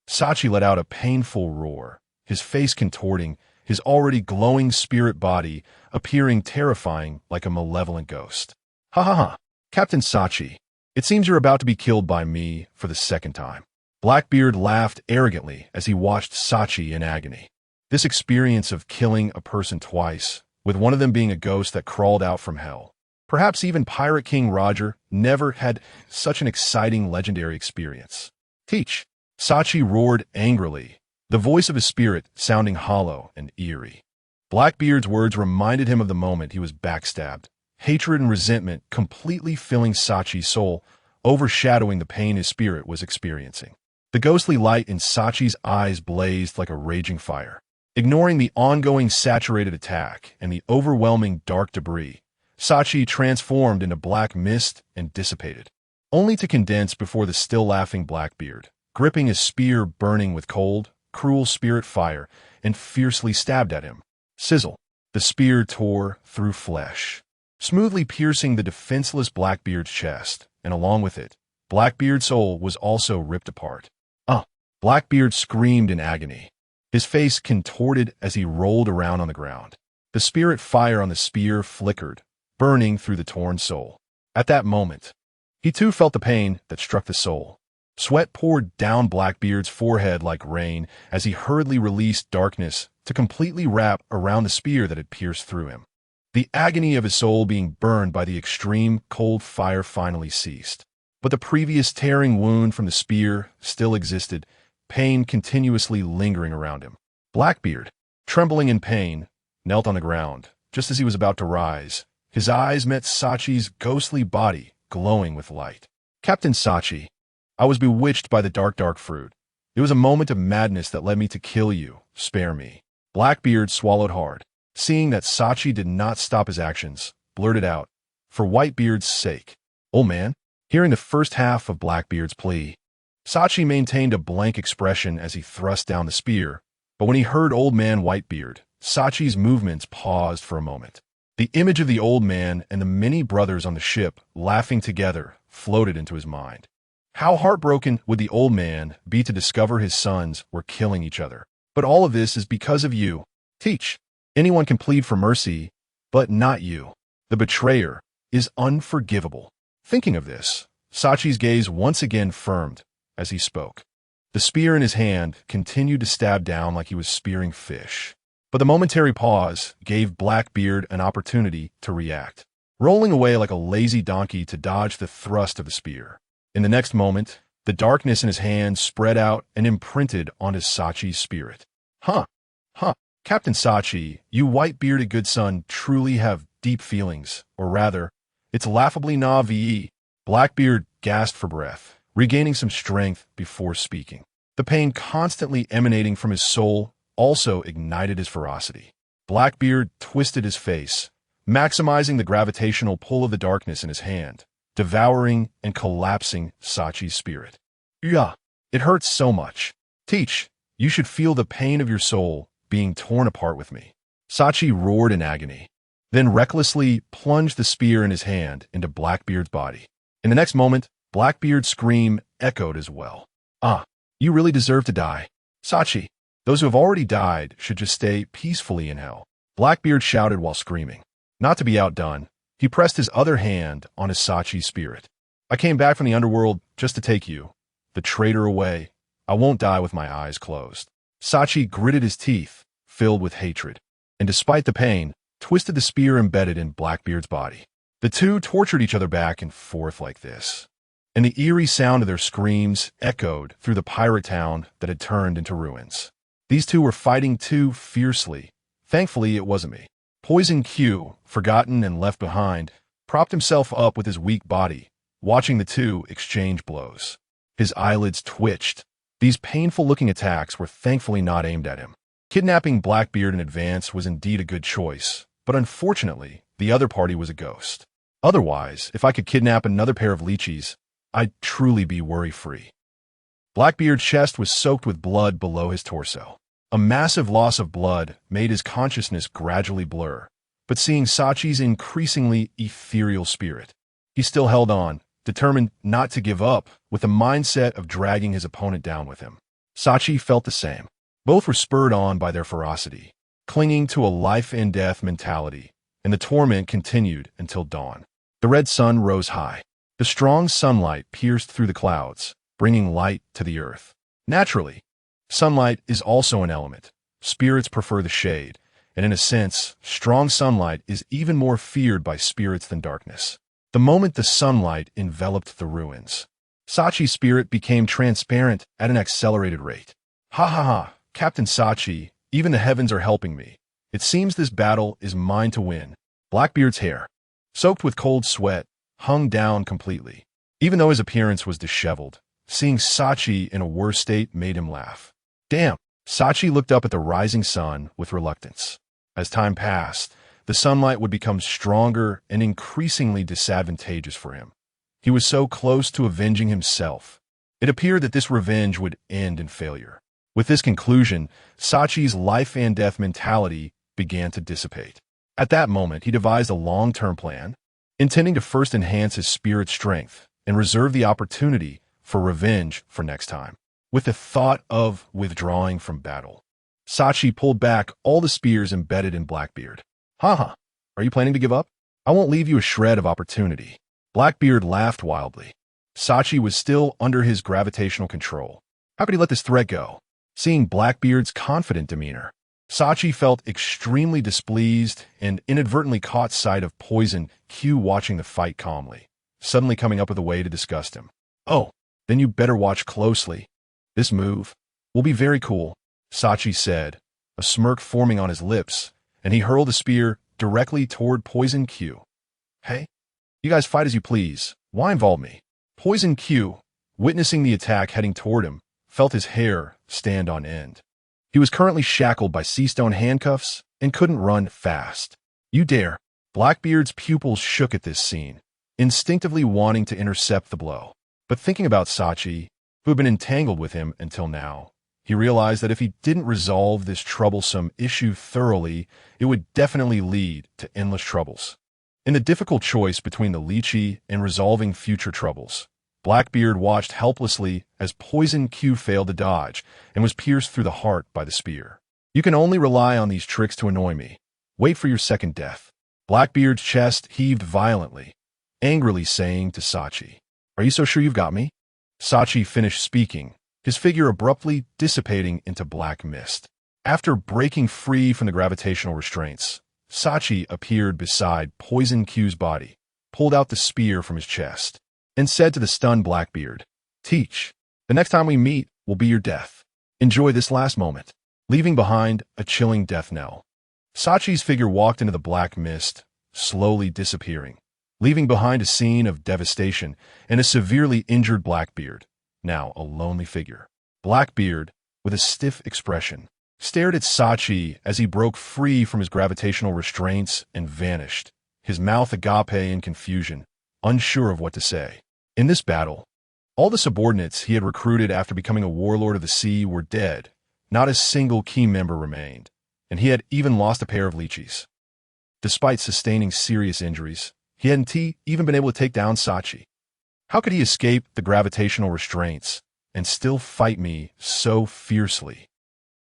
Sachi let out a painful roar, his face contorting, his already glowing spirit body appearing terrifying like a malevolent ghost. Ha ha ha! Captain Sachi, it seems you're about to be killed by me for the second time. Blackbeard laughed arrogantly as he watched Sachi in agony. This experience of killing a person twice, with one of them being a ghost that crawled out from hell. Perhaps even Pirate King Roger never had such an exciting legendary experience. Teach! Sachi roared angrily, the voice of his spirit sounding hollow and eerie. Blackbeard's words reminded him of the moment he was backstabbed, hatred and resentment completely filling Sachi's soul, overshadowing the pain his spirit was experiencing. The ghostly light in Sachi's eyes blazed like a raging fire. Ignoring the ongoing saturated attack and the overwhelming dark debris, Sachi transformed into black mist and dissipated, only to condense before the still-laughing Blackbeard, gripping his spear burning with cold, cruel spirit fire, and fiercely stabbed at him. Sizzle! The spear tore through flesh, smoothly piercing the defenseless Blackbeard's chest, and along with it, Blackbeard's soul was also ripped apart. Blackbeard screamed in agony. His face contorted as he rolled around on the ground. The spirit fire on the spear flickered, burning through the torn soul. At that moment, he too felt the pain that struck the soul. Sweat poured down Blackbeard's forehead like rain as he hurriedly released darkness to completely wrap around the spear that had pierced through him. The agony of his soul being burned by the extreme cold fire finally ceased. But the previous tearing wound from the spear still existed, pain continuously lingering around him. Blackbeard, trembling in pain, knelt on the ground, just as he was about to rise. His eyes met Sachi's ghostly body, glowing with light. "Captain Sachi, I was bewitched by the dark fruit. It was a moment of madness that led me to kill you. Spare me." Blackbeard swallowed hard. Seeing that Sachi did not stop his actions, blurted out, "For Whitebeard's sake." "Old man." Hearing the first half of Blackbeard's plea, Sachi maintained a blank expression as he thrust down the spear, but when he heard Old Man Whitebeard, Sachi's movements paused for a moment. The image of the old man and the many brothers on the ship laughing together floated into his mind. How heartbroken would the old man be to discover his sons were killing each other? "But all of this is because of you. Teach. Anyone can plead for mercy, but not you. The betrayer is unforgivable." Thinking of this, Sachi's gaze once again firmed as he spoke. The spear in his hand continued to stab down like he was spearing fish. But the momentary pause gave Blackbeard an opportunity to react, rolling away like a lazy donkey to dodge the thrust of the spear. In the next moment, the darkness in his hand spread out and imprinted onto Sachi's spirit. Huh. Captain Sachi, you white-bearded good son truly have deep feelings, or rather, it's laughably naive. Blackbeard gasped for breath, regaining some strength before speaking. The pain constantly emanating from his soul also ignited his ferocity. Blackbeard twisted his face, maximizing the gravitational pull of the darkness in his hand, devouring and collapsing Sachi's spirit. "Yeah, it hurts so much. Teach, you should feel the pain of your soul being torn apart with me." Sachi roared in agony, then recklessly plunged the spear in his hand into Blackbeard's body. In the next moment, Blackbeard's scream echoed as well. "Ah, you really deserve to die. Sachi, those who have already died should just stay peacefully in hell." Blackbeard shouted while screaming. Not to be outdone, he pressed his other hand on his Sachi's spirit. "I came back from the underworld just to take you, the traitor, away. I won't die with my eyes closed." Sachi gritted his teeth, filled with hatred, and despite the pain, twisted the spear embedded in Blackbeard's body. The two tortured each other back and forth like this, and the eerie sound of their screams echoed through the pirate town that had turned into ruins. These two were fighting too fiercely. Thankfully, it wasn't me. Poison Q, forgotten and left behind, propped himself up with his weak body, watching the two exchange blows. His eyelids twitched. These painful-looking attacks were thankfully not aimed at him. Kidnapping Blackbeard in advance was indeed a good choice, but unfortunately, the other party was a ghost. Otherwise, if I could kidnap another pair of leeches, I'd truly be worry-free. Blackbeard's chest was soaked with blood below his torso. A massive loss of blood made his consciousness gradually blur, but seeing Sachi's increasingly ethereal spirit, he still held on, determined not to give up, with the mindset of dragging his opponent down with him. Sachi felt the same. Both were spurred on by their ferocity, clinging to a life-and-death mentality, and the torment continued until dawn. The red sun rose high. The strong sunlight pierced through the clouds, bringing light to the earth. Naturally, sunlight is also an element. Spirits prefer the shade, and in a sense, strong sunlight is even more feared by spirits than darkness. The moment the sunlight enveloped the ruins, Sachi's spirit became transparent at an accelerated rate. Ha, Captain Sachi, even the heavens are helping me. It seems this battle is mine to win." Blackbeard's hair, soaked with cold sweat, hung down completely. Even though his appearance was disheveled, seeing Sachi in a worse state made him laugh. Damn! Sachi looked up at the rising sun with reluctance. As time passed, the sunlight would become stronger and increasingly disadvantageous for him. He was so close to avenging himself. It appeared that this revenge would end in failure. With this conclusion, Sachi's life-and-death mentality began to dissipate. At that moment, he devised a long-term plan, intending to first enhance his spirit's strength and reserve the opportunity for revenge for next time. With the thought of withdrawing from battle, Sachi pulled back all the spears embedded in Blackbeard. Are you planning to give up? I won't leave you a shred of opportunity. Blackbeard laughed wildly. Sachi was still under his gravitational control. How could he let this threat go? Seeing Blackbeard's confident demeanor, Sachi felt extremely displeased and inadvertently caught sight of Poison Q watching the fight calmly, suddenly coming up with a way to disgust him. "Oh, then you better watch closely. This move will be very cool," Sachi said, a smirk forming on his lips, and he hurled a spear directly toward Poison Q. "Hey, you guys fight as you please. Why involve me?" Poison Q, witnessing the attack heading toward him, felt his hair stand on end. He was currently shackled by sea-stone handcuffs and couldn't run fast. "You dare!" Blackbeard's pupils shook at this scene, instinctively wanting to intercept the blow. But thinking about Sachi, who had been entangled with him until now, he realized that if he didn't resolve this troublesome issue thoroughly, it would definitely lead to endless troubles. In the difficult choice between the lychee and resolving future troubles, Blackbeard watched helplessly as Poison Q failed to dodge and was pierced through the heart by the spear. "You can only rely on these tricks to annoy me. Wait for your second death." Blackbeard's chest heaved violently, angrily saying to Sachi, "Are you so sure you've got me?" Sachi finished speaking, his figure abruptly dissipating into black mist. After breaking free from the gravitational restraints, Sachi appeared beside Poison Q's body, pulled out the spear from his chest, and said to the stunned Blackbeard, "Teach, the next time we meet will be your death. Enjoy this last moment," leaving behind a chilling death knell. Sachi's figure walked into the black mist, slowly disappearing, leaving behind a scene of devastation and a severely injured Blackbeard, now a lonely figure. Blackbeard, with a stiff expression, stared at Sachi as he broke free from his gravitational restraints and vanished, his mouth agape in confusion, unsure of what to say. In this battle, all the subordinates he had recruited after becoming a warlord of the sea were dead. Not a single key member remained, and he had even lost a pair of leeches. Despite sustaining serious injuries, he hadn't even been able to take down Sachi. How could he escape the gravitational restraints and still fight me so fiercely?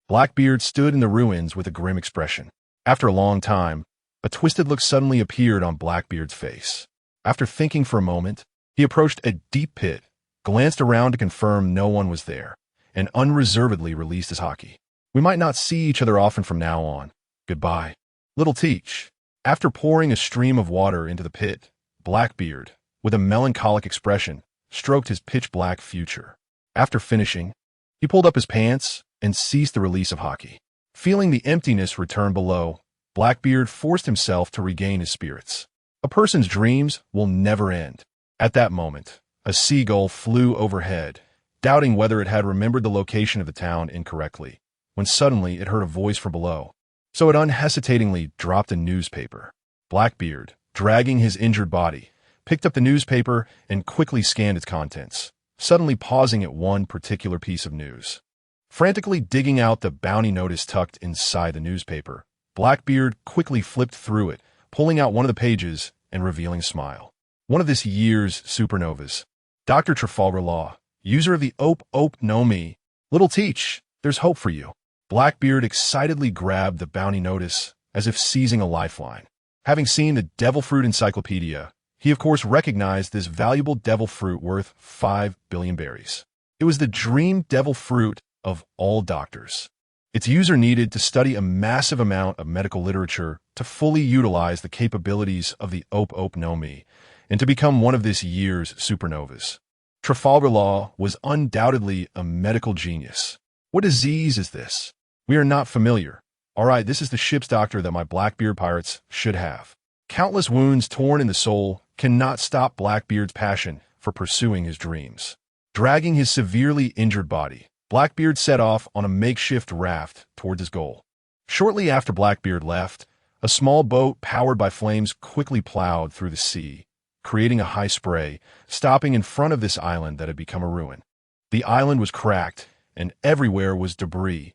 Blackbeard stood in the ruins with a grim expression. After a long time, a twisted look suddenly appeared on Blackbeard's face. After thinking for a moment, he approached a deep pit, glanced around to confirm no one was there, and unreservedly released his haki. "We might not see each other often from now on. Goodbye, little Teach." After pouring a stream of water into the pit, Blackbeard, with a melancholic expression, stroked his pitch-black future. After finishing, he pulled up his pants and ceased the release of haki. Feeling the emptiness return below, Blackbeard forced himself to regain his spirits. A person's dreams will never end. At that moment, a seagull flew overhead, doubting whether it had remembered the location of the town incorrectly, when suddenly it heard a voice from below. So it unhesitatingly dropped a newspaper. Blackbeard, dragging his injured body, picked up the newspaper and quickly scanned its contents, suddenly pausing at one particular piece of news. Frantically digging out the bounty notice tucked inside the newspaper, Blackbeard quickly flipped through it, pulling out one of the pages and revealing a smile. One of this year's supernovas. Dr. Trafalgar Law, user of the Ope Know Me. "Little Teach, there's hope for you." Blackbeard excitedly grabbed the bounty notice as if seizing a lifeline. Having seen the Devil Fruit Encyclopedia, he of course recognized this valuable devil fruit worth 5 billion berries. It was the dream devil fruit of all doctors. Its user needed to study a massive amount of medical literature to fully utilize the capabilities of the Ope Know Me and to become one of this year's supernovas. Trafalgar Law was undoubtedly a medical genius. What disease is this? We are not familiar. All right, this is the ship's doctor that my Blackbeard pirates should have. Countless wounds torn in the soul cannot stop Blackbeard's passion for pursuing his dreams. Dragging his severely injured body, Blackbeard set off on a makeshift raft towards his goal. Shortly after Blackbeard left, a small boat powered by flames quickly plowed through the sea, creating a high spray, stopping in front of this island that had become a ruin. The island was cracked, and everywhere was debris.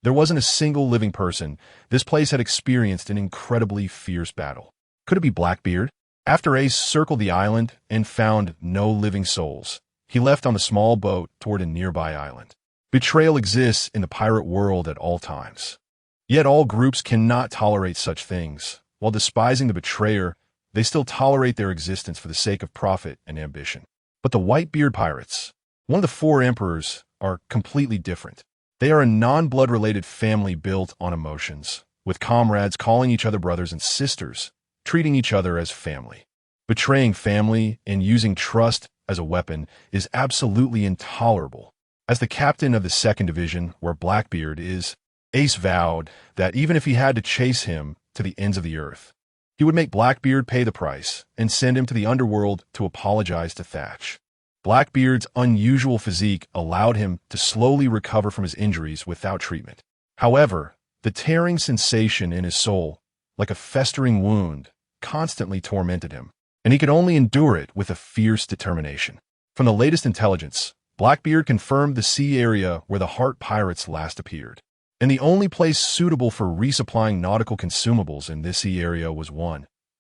There wasn't a single living person. This place had experienced an incredibly fierce battle. Could it be Blackbeard? After Ace circled the island and found no living souls, he left on the small boat toward a nearby island. Betrayal exists in the pirate world at all times. Yet all groups cannot tolerate such things. While despising the betrayer, they still tolerate their existence for the sake of profit and ambition. But the Whitebeard pirates, one of the four emperors, are completely different. They are a non-blood-related family built on emotions, with comrades calling each other brothers and sisters, treating each other as family. Betraying family and using trust as a weapon is absolutely intolerable. As the captain of the 2nd Division, where Blackbeard is, Ace vowed that even if he had to chase him to the ends of the earth, he would make Blackbeard pay the price and send him to the underworld to apologize to Thatch. Blackbeard's unusual physique allowed him to slowly recover from his injuries without treatment. However, the tearing sensation in his soul, like a festering wound, constantly tormented him, and he could only endure it with a fierce determination. From the latest intelligence, Blackbeard confirmed the sea area where the Heart Pirates last appeared, and the only place suitable for resupplying nautical consumables in this sea area was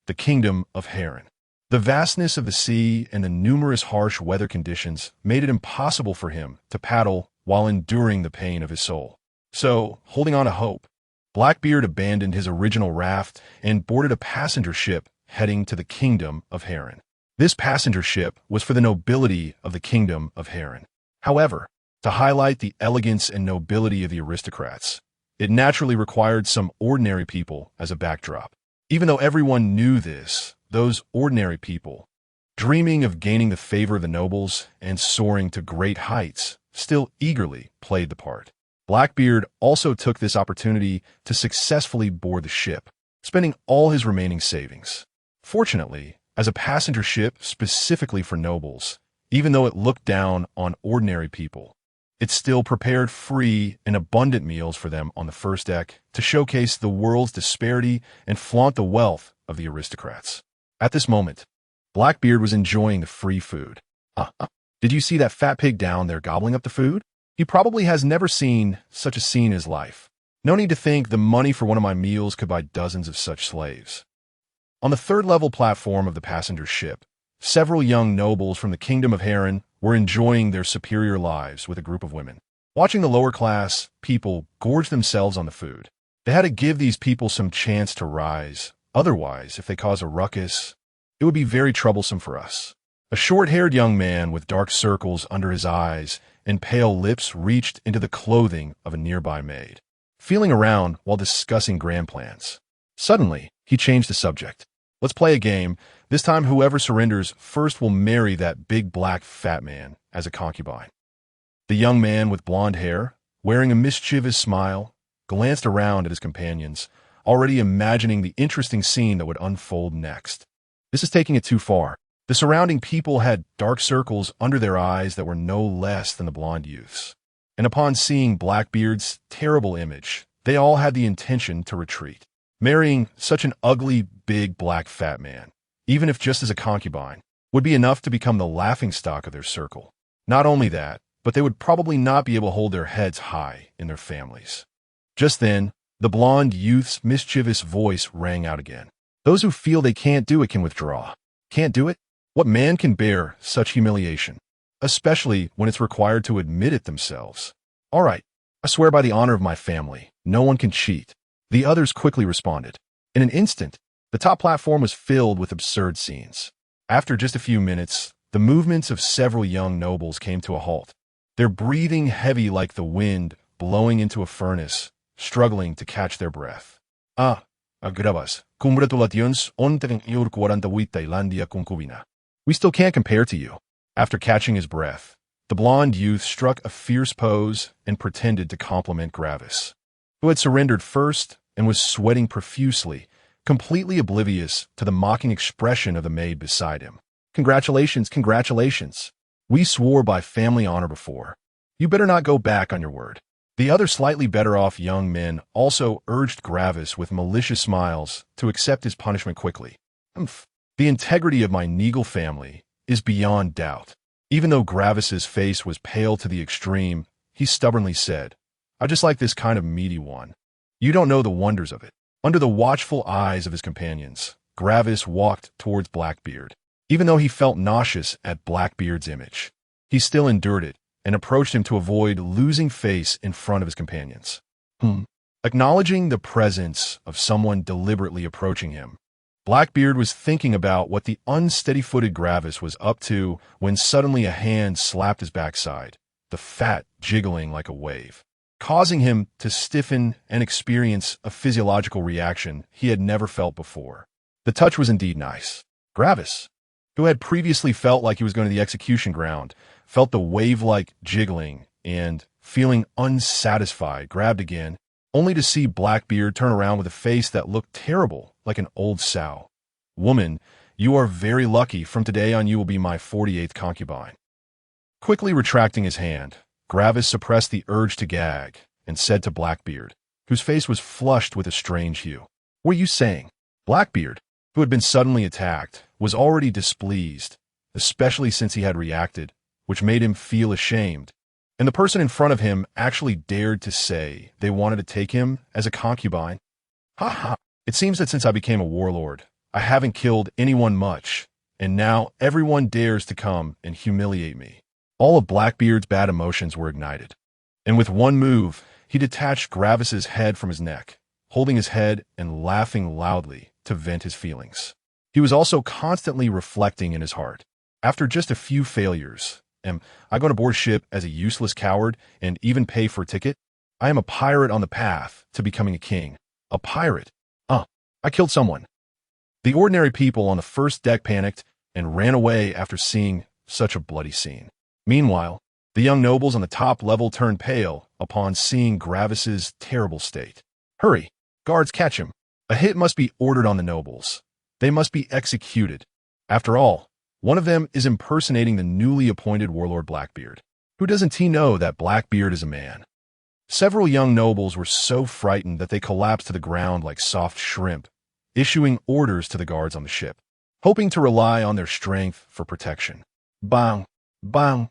the Kingdom of Heron. The vastness of the sea and the numerous harsh weather conditions made it impossible for him to paddle while enduring the pain of his soul. So, holding on to hope, Blackbeard abandoned his original raft and boarded a passenger ship heading to the Kingdom of Heron. This passenger ship was for the nobility of the Kingdom of Heron. However, to highlight the elegance and nobility of the aristocrats, it naturally required some ordinary people as a backdrop. Even though everyone knew this, those ordinary people, dreaming of gaining the favor of the nobles and soaring to great heights, still eagerly played the part. Blackbeard also took this opportunity to successfully board the ship, spending all his remaining savings. Fortunately, as a passenger ship specifically for nobles, even though it looked down on ordinary people, it still prepared free and abundant meals for them on the first deck to showcase the world's disparity and flaunt the wealth of the aristocrats. At this moment, Blackbeard was enjoying the free food. Did you see that fat pig down there gobbling up the food? He probably has never seen such a scene in his life. No need to think the money for one of my meals could buy dozens of such slaves. On the 3rd-level platform of the passenger ship, several young nobles from the Kingdom of Heron were enjoying their superior lives with a group of women. Watching the lower-class people gorge themselves on the food, they had to give these people some chance to rise. Otherwise, if they cause a ruckus, it would be very troublesome for us. A short-haired young man with dark circles under his eyes and pale lips reached into the clothing of a nearby maid, feeling around while discussing grand plans. Suddenly, he changed the subject. Let's play a game. This time, whoever surrenders first will marry that big black fat man as a concubine. The young man with blonde hair, wearing a mischievous smile, glanced around at his companions, already imagining the interesting scene that would unfold next. This is taking it too far. The surrounding people had dark circles under their eyes that were no less than the blonde youth's. And upon seeing Blackbeard's terrible image, they all had the intention to retreat. Marrying such an ugly, big, black, fat man, even if just as a concubine, would be enough to become the laughingstock of their circle. Not only that, but they would probably not be able to hold their heads high in their families. Just then, the blonde youth's mischievous voice rang out again. Those who feel they can't do it can withdraw. Can't do it? What man can bear such humiliation? Especially when it's required to admit it themselves. All right, I swear by the honor of my family, no one can cheat. The others quickly responded. In an instant, the top platform was filled with absurd scenes. After just a few minutes, the movements of several young nobles came to a halt, their breathing heavy like the wind blowing into a furnace, struggling to catch their breath. Gravas, congratulations on tener 48 Thailandia concubina. We still can't compare to you. After catching his breath, the blonde youth struck a fierce pose and pretended to compliment Gravis, who had surrendered first and was sweating profusely, completely oblivious to the mocking expression of the maid beside him. Congratulations, congratulations. We swore by family honor before. You better not go back on your word. The other slightly better off young men also urged Gravis with malicious smiles to accept his punishment quickly. The integrity of my Neagle family is beyond doubt. Even though Gravis's face was pale to the extreme, he stubbornly said, I just like this kind of meaty one. You don't know the wonders of it. Under the watchful eyes of his companions, Gravis walked towards Blackbeard. Even though he felt nauseous at Blackbeard's image, he still endured it and approached him to avoid losing face in front of his companions. Acknowledging the presence of someone deliberately approaching him, Blackbeard was thinking about what the unsteady-footed Gravis was up to when suddenly a hand slapped his backside, the fat jiggling like a wave, causing him to stiffen and experience a physiological reaction he had never felt before. The touch was indeed nice. Gravis, who had previously felt like he was going to the execution ground, felt the wave-like jiggling and, feeling unsatisfied, grabbed again, only to see Blackbeard turn around with a face that looked terrible, like an old sow. Woman, you are very lucky. From today on you will be my 48th concubine. Quickly retracting his hand, Gravis suppressed the urge to gag and said to Blackbeard, whose face was flushed with a strange hue, "What are you saying?" Blackbeard, who had been suddenly attacked, was already displeased, especially since he had reacted, which made him feel ashamed. And the person in front of him actually dared to say they wanted to take him as a concubine. Ha ha! It seems that since I became a warlord, I haven't killed anyone much, and now everyone dares to come and humiliate me. All of Blackbeard's bad emotions were ignited, and with one move, he detached Gravis's head from his neck, holding his head and laughing loudly to vent his feelings. He was also constantly reflecting in his heart. After just a few failures, am I going to board ship as a useless coward and even pay for a ticket? I am a pirate on the path to becoming a king. A pirate? I killed someone. The ordinary people on the first deck panicked and ran away after seeing such a bloody scene. Meanwhile, the young nobles on the top level turned pale upon seeing Gravis's terrible state. Hurry! Guards, catch him! A hit must be ordered on the nobles. They must be executed. After all, one of them is impersonating the newly appointed warlord Blackbeard. Who doesn't he know that Blackbeard is a man? Several young nobles were so frightened that they collapsed to the ground like soft shrimp, issuing orders to the guards on the ship, hoping to rely on their strength for protection. Bang! Bang!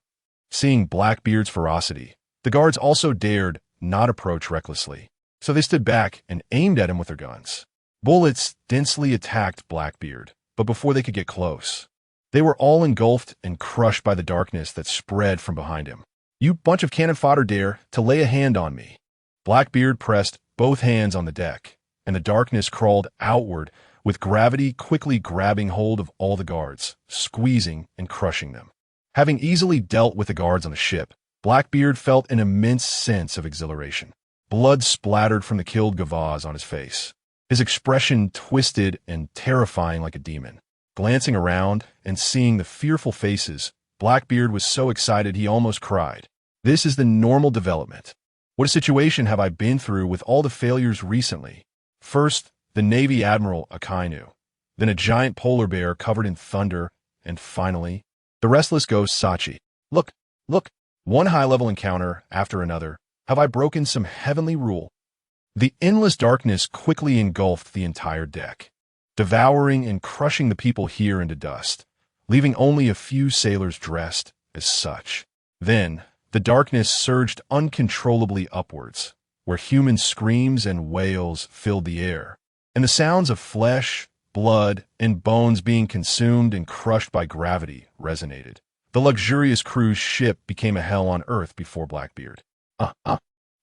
Seeing Blackbeard's ferocity, the guards also dared not approach recklessly, so they stood back and aimed at him with their guns. Bullets densely attacked Blackbeard, but before they could get close, they were all engulfed and crushed by the darkness that spread from behind him. You bunch of cannon fodder dare to lay a hand on me. Blackbeard pressed both hands on the deck, and the darkness crawled outward with gravity quickly grabbing hold of all the guards, squeezing and crushing them. Having easily dealt with the guards on the ship, Blackbeard felt an immense sense of exhilaration. Blood splattered from the killed gavaz on his face, his expression twisted and terrifying like a demon. Glancing around and seeing the fearful faces, Blackbeard was so excited he almost cried. This is the normal development. What a situation have I been through with all the failures recently. First, the Navy Admiral Akainu, then a giant polar bear covered in thunder, and finally, the restless ghost Sachi. Look, one high-level encounter after another. Have I broken some heavenly rule? The endless darkness quickly engulfed the entire deck, devouring and crushing the people here into dust, leaving only a few sailors dressed as such. Then, the darkness surged uncontrollably upwards, where human screams and wails filled the air, and the sounds of flesh, blood, and bones being consumed and crushed by gravity resonated. The luxurious cruise ship became a hell on earth before Blackbeard.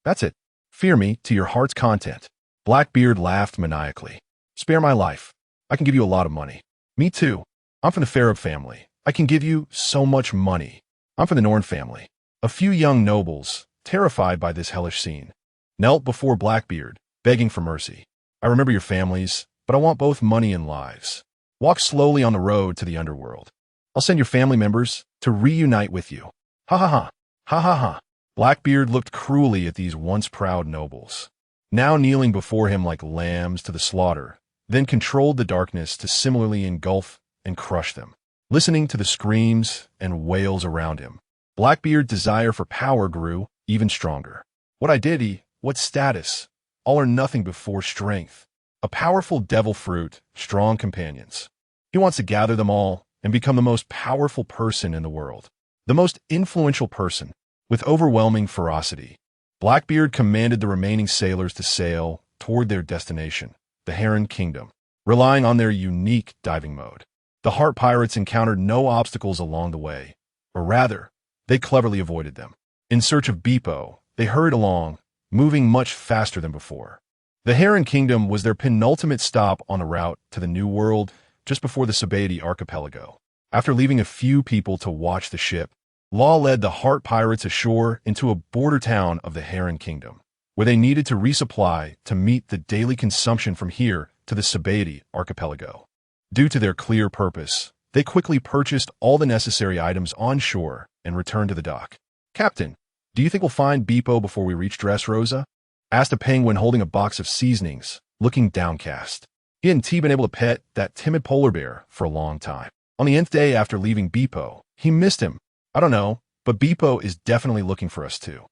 That's it. Fear me to your heart's content. Blackbeard laughed maniacally. Spare my life. I can give you a lot of money. Me too. I'm from the Farab family. I can give you so much money. I'm from the Norn family. A few young nobles, terrified by this hellish scene, knelt before Blackbeard, begging for mercy. I remember your families, but I want both money and lives. Walk slowly on the road to the underworld. I'll send your family members to reunite with you. Ha ha ha. Ha ha ha. Blackbeard looked cruelly at these once proud nobles, now kneeling before him like lambs to the slaughter, then controlled the darkness to similarly engulf and crush them. Listening to the screams and wails around him, Blackbeard's desire for power grew even stronger. What identity, what status, all or nothing before strength. A powerful devil fruit, strong companions. He wants to gather them all and become the most powerful person in the world. The most influential person, with overwhelming ferocity. Blackbeard commanded the remaining sailors to sail toward their destination, the Heron Kingdom, relying on their unique diving mode. The Heart Pirates encountered no obstacles along the way, or rather, they cleverly avoided them. In search of Beepo, they hurried along, moving much faster than before. The Heron Kingdom was their penultimate stop on the route to the New World, just before the Sabaody archipelago. After leaving a few people to watch the ship, Law led the Heart Pirates ashore into a border town of the Heron Kingdom, where they needed to resupply to meet the daily consumption from here to the Sabaody archipelago. Due to their clear purpose, they quickly purchased all the necessary items on shore and returned to the dock. "Captain, do you think we'll find Beepo before we reach Dressrosa?" asked a penguin holding a box of seasonings, looking downcast. He hadn't been able to pet that timid polar bear for a long time. On the nth day after leaving Beepo, he missed him. "I don't know, but Beepo is definitely looking for us too.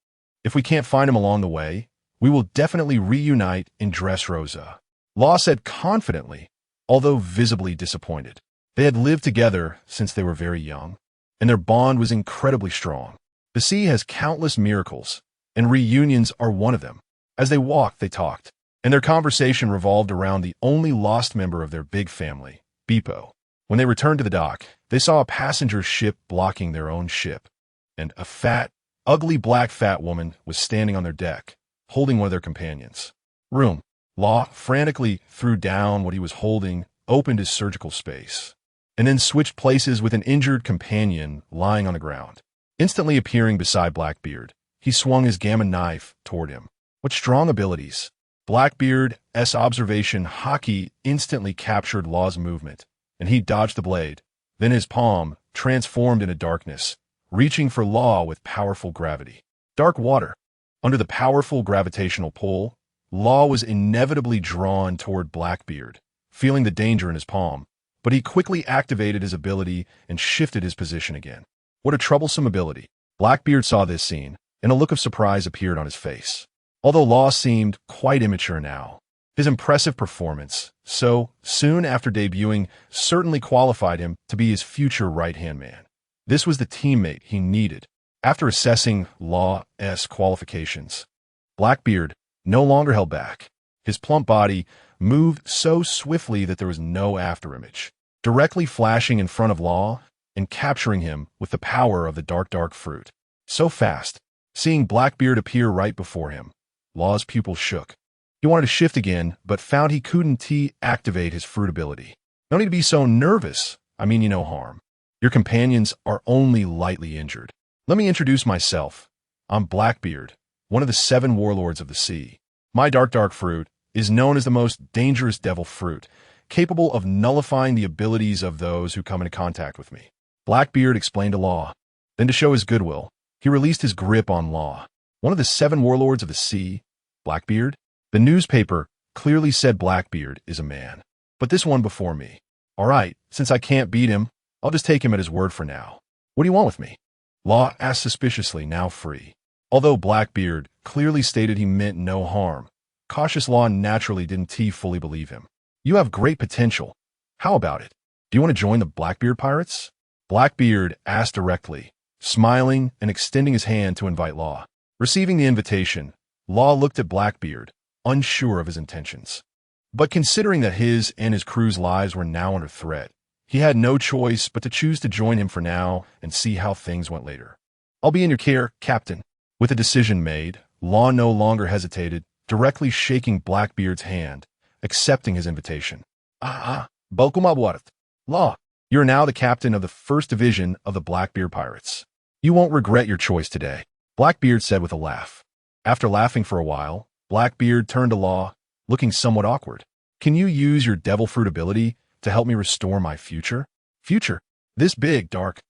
If we can't find him along the way, we will definitely reunite in Dressrosa," Law said confidently, although visibly disappointed. They had lived together since they were very young, and their bond was incredibly strong. The sea has countless miracles, and reunions are one of them. As they walked, they talked, and their conversation revolved around the only lost member of their big family, Beepo. When they returned to the dock, they saw a passenger ship blocking their own ship, and a fat, ugly black fat woman was standing on their deck, holding one of their companions. "Room." Law frantically threw down what he was holding, opened his surgical space, and then switched places with an injured companion lying on the ground. Instantly appearing beside Blackbeard, he swung his gamma knife toward him. What strong abilities! Blackbeard's observation Haki instantly captured Law's movement, and he dodged the blade. Then his palm transformed into darkness, reaching for Law with powerful gravity. Dark water. Under the powerful gravitational pull, Law was inevitably drawn toward Blackbeard, feeling the danger in his palm, but he quickly activated his ability and shifted his position again. What a troublesome ability. Blackbeard saw this scene, and a look of surprise appeared on his face. Although Law seemed quite immature now, his impressive performance, so soon after debuting, certainly qualified him to be his future right-hand man. This was the teammate he needed. After assessing Law's qualifications, Blackbeard no longer held back. His plump body moved so swiftly that there was no afterimage, directly flashing in front of Law and capturing him with the power of the dark fruit. So fast, seeing Blackbeard appear right before him, Law's pupils shook. He wanted to shift again, but found he couldn't activate his fruit ability. "No need to be so nervous. I mean you no harm. Your companions are only lightly injured. Let me introduce myself. I'm Blackbeard, one of the 7 warlords of the sea. My dark fruit is known as the most dangerous devil fruit, capable of nullifying the abilities of those who come into contact with me." Blackbeard explained to Law. Then to show his goodwill, he released his grip on Law. "One of the 7 warlords of the sea, Blackbeard?" The newspaper clearly said Blackbeard is a man, but this one before me. "All right, since I can't beat him, I'll just take him at his word for now. What do you want with me?" Law asked suspiciously, now free. Although Blackbeard clearly stated he meant no harm, cautious Law naturally didn't fully believe him. "You have great potential. How about it? Do you want to join the Blackbeard Pirates?" Blackbeard asked directly, smiling and extending his hand to invite Law. Receiving the invitation, Law looked at Blackbeard, unsure of his intentions. But considering that his and his crew's lives were now under threat, he had no choice but to choose to join him for now and see how things went later. "I'll be in your care, Captain." With a decision made, Law no longer hesitated, directly shaking Blackbeard's hand, accepting his invitation. Welcome aboard. Law, you are now the captain of the 1st Division of the Blackbeard Pirates. You won't regret your choice today, Blackbeard said with a laugh. After laughing for a while, Blackbeard turned to Law, looking somewhat awkward. "Can you use your devil fruit ability to help me restore my future?" "Future? This big, dark,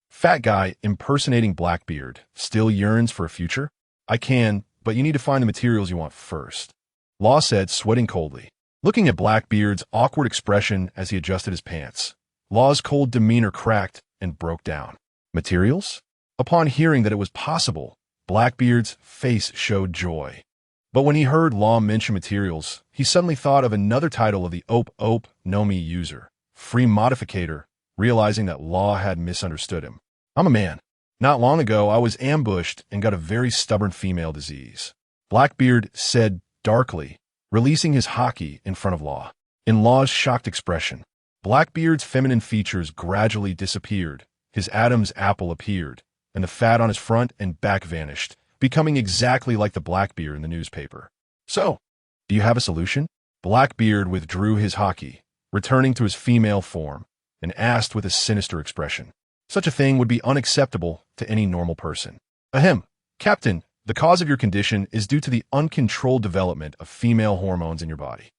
fat guy impersonating Blackbeard still yearns for a future?" "I can, but you need to find the materials you want first," Law said, sweating coldly. Looking at Blackbeard's awkward expression as he adjusted his pants, Law's cold demeanor cracked and broke down. "Materials?" Upon hearing that it was possible, Blackbeard's face showed joy. But when he heard Law mention materials, he suddenly thought of another title of the Ope no Mi user, Free Modificator, realizing that Law had misunderstood him. "I'm a man. Not long ago, I was ambushed and got a very stubborn female disease," Blackbeard said darkly, releasing his Haki in front of Law. In Law's shocked expression, Blackbeard's feminine features gradually disappeared, his Adam's apple appeared, and the fat on his front and back vanished, becoming exactly like the Blackbeard in the newspaper. "So, Do you have a solution? Blackbeard withdrew his haki, returning to his female form, and asked with a sinister expression. Such a thing would be unacceptable to any normal person. Ahem, Captain, the cause of your condition is due to the uncontrolled development of female hormones in your body.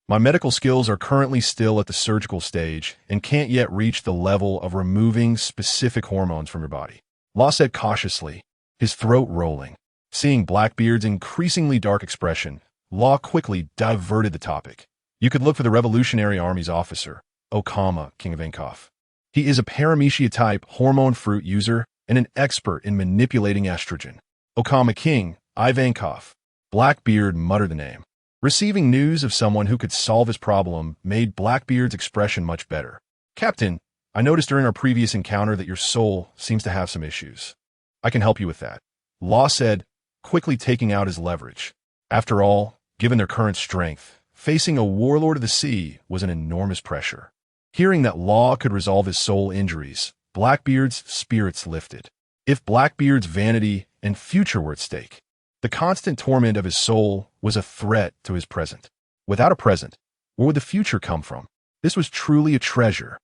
My medical skills are currently still at the surgical stage and can't yet reach the level of removing specific hormones from your body. Law said cautiously, his throat rolling. Seeing Blackbeard's increasingly dark expression, Law quickly diverted the topic. You could look for the Revolutionary Army's officer, Okama, King of Inkoff. He is a paramecia-type hormone fruit user and an expert in manipulating estrogen. Okama King, Ivankov. Blackbeard muttered the name. Receiving news of someone who could solve his problem made Blackbeard's expression much better. Captain, I noticed during our previous encounter that your soul seems to have some issues. I can help you with that. Law said, quickly taking out his leverage. After all, given their current strength, facing a warlord of the sea was an enormous pressure. Hearing that Law could resolve his soul injuries, Blackbeard's spirits lifted. If Blackbeard's vanity and future were at stake, the constant torment of his soul was a threat to his present. Without a present, where would the future come from? This was truly a treasure.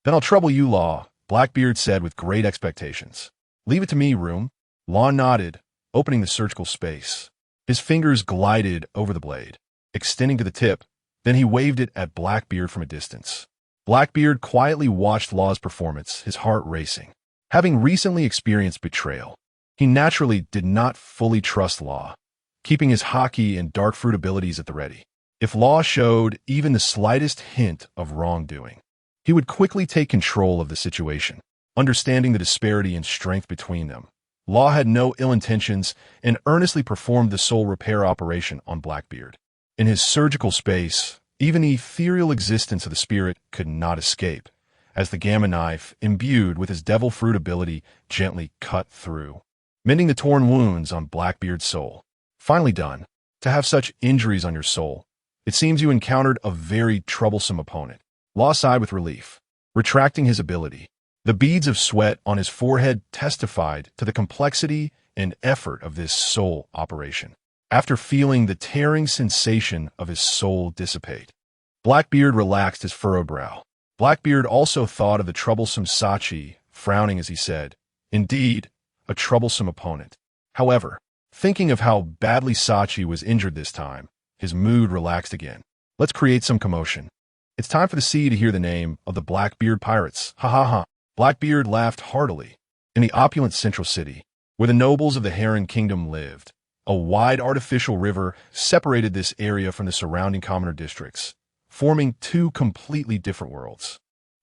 Then I'll trouble you, Law, Blackbeard said with great expectations. Leave it to me, Room. Law nodded, opening the surgical space. His fingers glided over the blade, extending to the tip, then he waved it at Blackbeard from a distance. Blackbeard quietly watched Law's performance, his heart racing. Having recently experienced betrayal, he naturally did not fully trust Law, keeping his haki and dark fruit abilities at the ready. If Law showed even the slightest hint of wrongdoing, he would quickly take control of the situation. Understanding the disparity in strength between them, Law had no ill intentions and earnestly performed the soul repair operation on Blackbeard. In his surgical space, even the ethereal existence of the spirit could not escape, as the gamma knife, imbued with his devil fruit ability, gently cut through, mending the torn wounds on Blackbeard's soul. Finally done. To have such injuries on your soul, it seems you encountered a very troublesome opponent. Law sighed with relief, retracting his ability. The beads of sweat on his forehead testified to the complexity and effort of this soul operation. After feeling the tearing sensation of his soul dissipate, Blackbeard relaxed his furrowed brow. Blackbeard also thought of the troublesome Sachi, frowning as he said, indeed, a troublesome opponent. However, thinking of how badly Sachi was injured this time, his mood relaxed again. Let's create some commotion. It's time for the sea to hear the name of the Blackbeard pirates. Ha ha ha. Blackbeard laughed heartily. In the opulent central city, where the nobles of the Heron Kingdom lived, a wide artificial river separated this area from the surrounding commoner districts, forming two completely different worlds.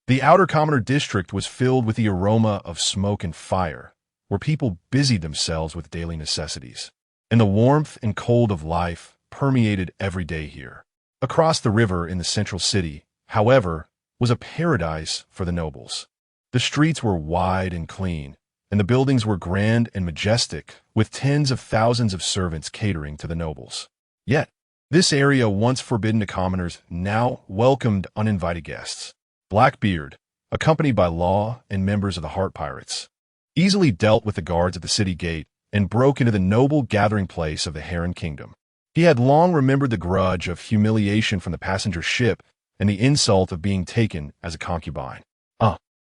The outer commoner district was filled with the aroma of smoke and fire, where people busied themselves with daily necessities, and the warmth and cold of life permeated every day here. Across the river in the central city, however, was a paradise for the nobles. The streets were wide and clean, and the buildings were grand and majestic, with tens of thousands of servants catering to the nobles. Yet, this area once forbidden to commoners now welcomed uninvited guests. Blackbeard, accompanied by Law and members of the Heart Pirates, easily dealt with the guards at the city gate and broke into the noble gathering place of the Heron Kingdom. He had long remembered the grudge of humiliation from the passenger ship and the insult of being taken as a concubine.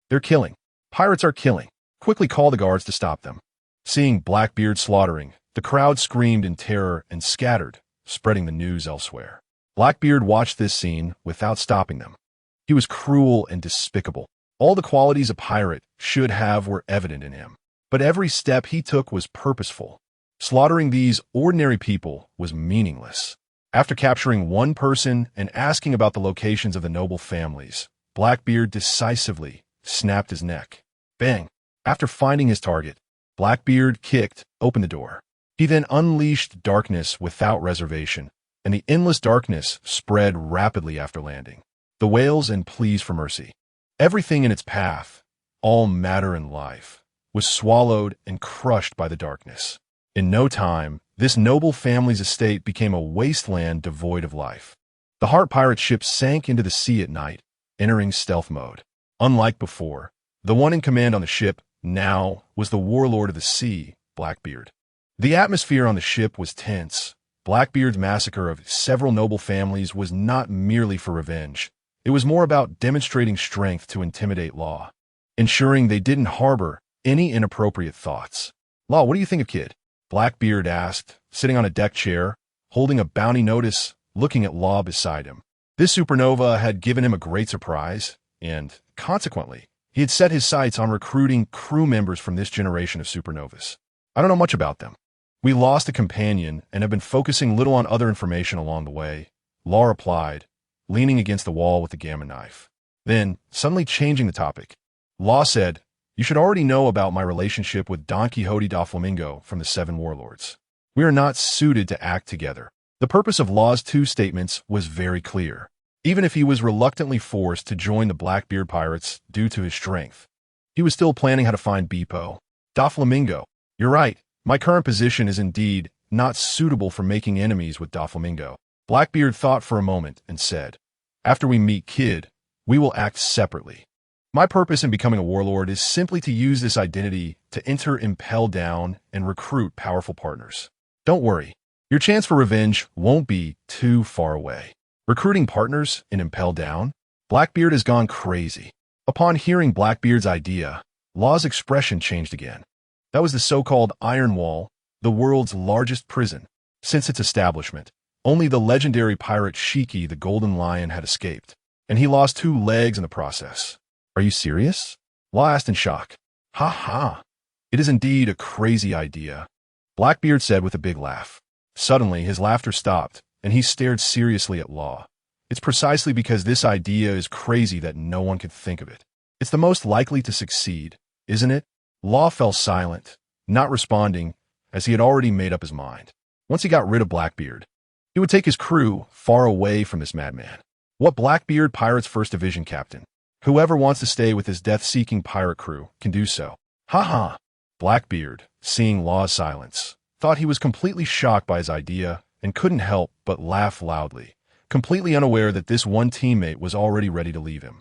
They're killing. Pirates are killing. Quickly call the guards to stop them. Seeing Blackbeard slaughtering, the crowd screamed in terror and scattered, spreading the news elsewhere. Blackbeard watched this scene without stopping them. He was cruel and despicable. All the qualities a pirate should have were evident in him. But every step he took was purposeful. Slaughtering these ordinary people was meaningless. After capturing one person and asking about the locations of the noble families, Blackbeard decisively snapped his neck. Bang! After finding his target, Blackbeard kicked open the door. He then unleashed darkness without reservation, and the endless darkness spread rapidly after landing. The wails and pleas for mercy. Everything in its path, all matter and life, was swallowed and crushed by the darkness. In no time, this noble family's estate became a wasteland devoid of life. The Heart Pirate ship sank into the sea at night, entering stealth mode. Unlike before, the one in command on the ship now was the warlord of the sea, Blackbeard. The atmosphere on the ship was tense, Blackbeard's massacre of several noble families was not merely for revenge. It was more about demonstrating strength to intimidate Law, ensuring they didn't harbor any inappropriate thoughts. Law, what do you think of Kid? Blackbeard asked, sitting on a deck chair, holding a bounty notice, looking at Law beside him. This supernova had given him a great surprise, and, consequently, he had set his sights on recruiting crew members from this generation of supernovas. I don't know much about them. We lost a companion and have been focusing little on other information along the way, Law replied, leaning against the wall with the gamma knife. Then, suddenly changing the topic, Law said, "You should already know about my relationship with Don Quixote da Flamingo from the Seven Warlords. We are not suited to act together." The purpose of Law's two statements was very clear. Even if he was reluctantly forced to join the Blackbeard pirates due to his strength, he was still planning how to find Bepo. Da Flamingo, you're right. My current position is indeed not suitable for making enemies with Da Flamingo. Blackbeard thought for a moment and said, "After we meet Kid, we will act separately. My purpose in becoming a warlord is simply to use this identity to enter Impel Down and recruit powerful partners. Don't worry, your chance for revenge won't be too far away." Recruiting partners in Impel Down? Blackbeard has gone crazy. Upon hearing Blackbeard's idea, Law's expression changed again. That was the so-called Iron Wall, the world's largest prison. Since its establishment, only the legendary pirate Shiki the Golden Lion had escaped, and he lost 2 legs in the process. Are you serious? Law asked in shock. Ha ha. It is indeed a crazy idea, Blackbeard said with a big laugh. Suddenly, his laughter stopped, and he stared seriously at Law. It's precisely because this idea is crazy that no one could think of it. It's the most likely to succeed, isn't it? Law fell silent, not responding, as he had already made up his mind. Once he got rid of Blackbeard, he would take his crew far away from this madman. What Blackbeard Pirates 1st Division Captain? Whoever wants to stay with his death-seeking pirate crew can do so. Ha ha! Blackbeard, seeing Law's silence, thought he was completely shocked by his idea and couldn't help but laugh loudly, completely unaware that this one teammate was already ready to leave him.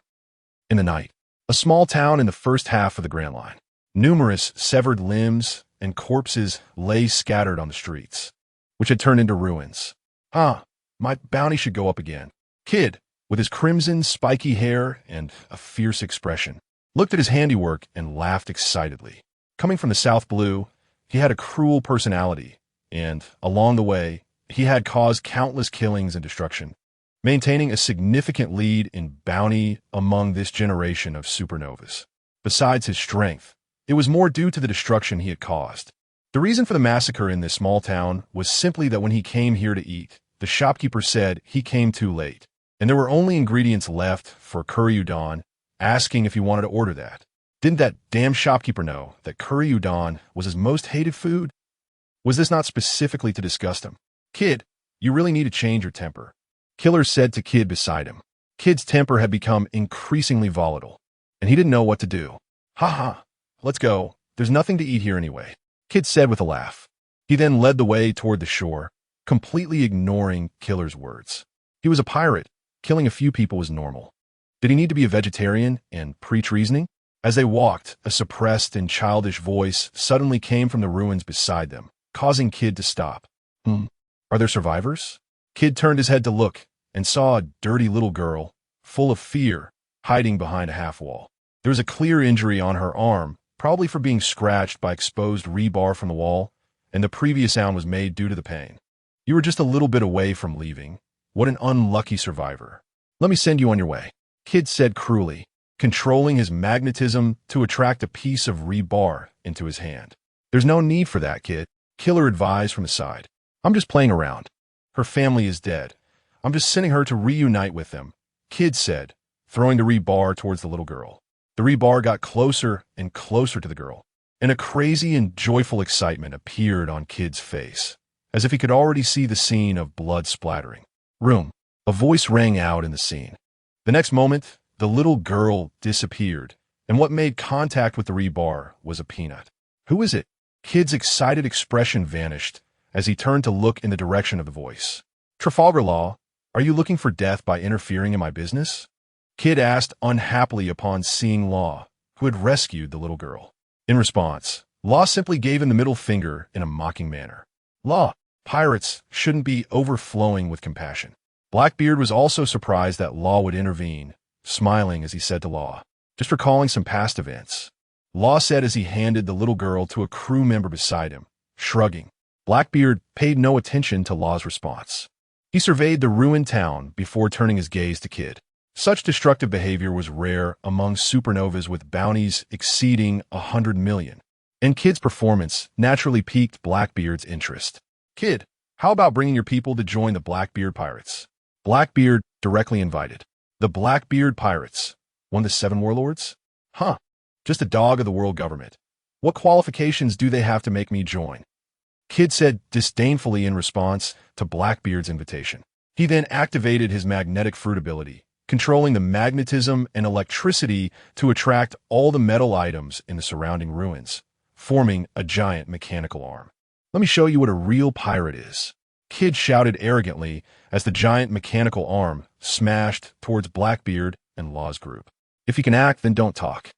In the night, a small town in the first half of the Grand Line. Numerous severed limbs and corpses lay scattered on the streets, which had turned into ruins. My bounty should go up again. Kid, with his crimson, spiky hair and a fierce expression, looked at his handiwork and laughed excitedly. Coming from the South Blue, he had a cruel personality, and, along the way, he had caused countless killings and destruction, maintaining a significant lead in bounty among this generation of supernovas. Besides his strength, it was more due to the destruction he had caused. The reason for the massacre in this small town was simply that when he came here to eat, the shopkeeper said he came too late, and there were only ingredients left for curry udon, asking if he wanted to order that. Didn't that damn shopkeeper know that curry udon was his most hated food? Was this not specifically to disgust him? Kid, you really need to change your temper, Killer said to Kid beside him. Kid's temper had become increasingly volatile, and he didn't know what to do. Ha ha. Let's go. There's nothing to eat here anyway, Kid said with a laugh. He then led the way toward the shore, completely ignoring Killer's words. He was a pirate. Killing a few people was normal. Did he need to be a vegetarian and preach reasoning? As they walked, a suppressed and childish voice suddenly came from the ruins beside them, causing Kid to stop. Are there survivors? Kid turned his head to look and saw a dirty little girl, full of fear, hiding behind a half-wall. There was a clear injury on her arm, probably for being scratched by exposed rebar from the wall, and the previous sound was made due to the pain. You were just a little bit away from leaving. What an unlucky survivor. Let me send you on your way, Kid said cruelly, controlling his magnetism to attract a piece of rebar into his hand. There's no need for that, Kid, Killer advised from his side. I'm just playing around. Her family is dead. I'm just sending her to reunite with them, Kid said, throwing the rebar towards the little girl. The rebar got closer and closer to the girl, and a crazy and joyful excitement appeared on Kid's face, as if he could already see the scene of blood splattering. Room. A voice rang out in the scene. The next moment, the little girl disappeared, and what made contact with the rebar was a peanut. Who is it? Kid's excited expression vanished as he turned to look in the direction of the voice. Trafalgar Law, are you looking for death by interfering in my business? Kid asked unhappily upon seeing Law, who had rescued the little girl. In response, Law simply gave him the middle finger in a mocking manner. Law, Pirates shouldn't be overflowing with compassion. Blackbeard was also surprised that Law would intervene, smiling as he said to Law, "Just recalling some past events." Law said as he handed the little girl to a crew member beside him, shrugging. Blackbeard paid no attention to Law's response. He surveyed the ruined town before turning his gaze to Kid. Such destructive behavior was rare among supernovas with bounties exceeding 100 million, and Kid's performance naturally piqued Blackbeard's interest. "Kid, how about bringing your people to join the Blackbeard Pirates?" Blackbeard directly invited. The Blackbeard Pirates? One of the 7 warlords? Huh. Just a dog of the world government. What qualifications do they have to make me join? Kid said disdainfully in response to Blackbeard's invitation. He then activated his magnetic fruit ability, controlling the magnetism and electricity to attract all the metal items in the surrounding ruins, forming a giant mechanical arm. "Let me show you what a real pirate is," Kid shouted arrogantly as the giant mechanical arm smashed towards Blackbeard and Law's group. "If you can act, then don't talk.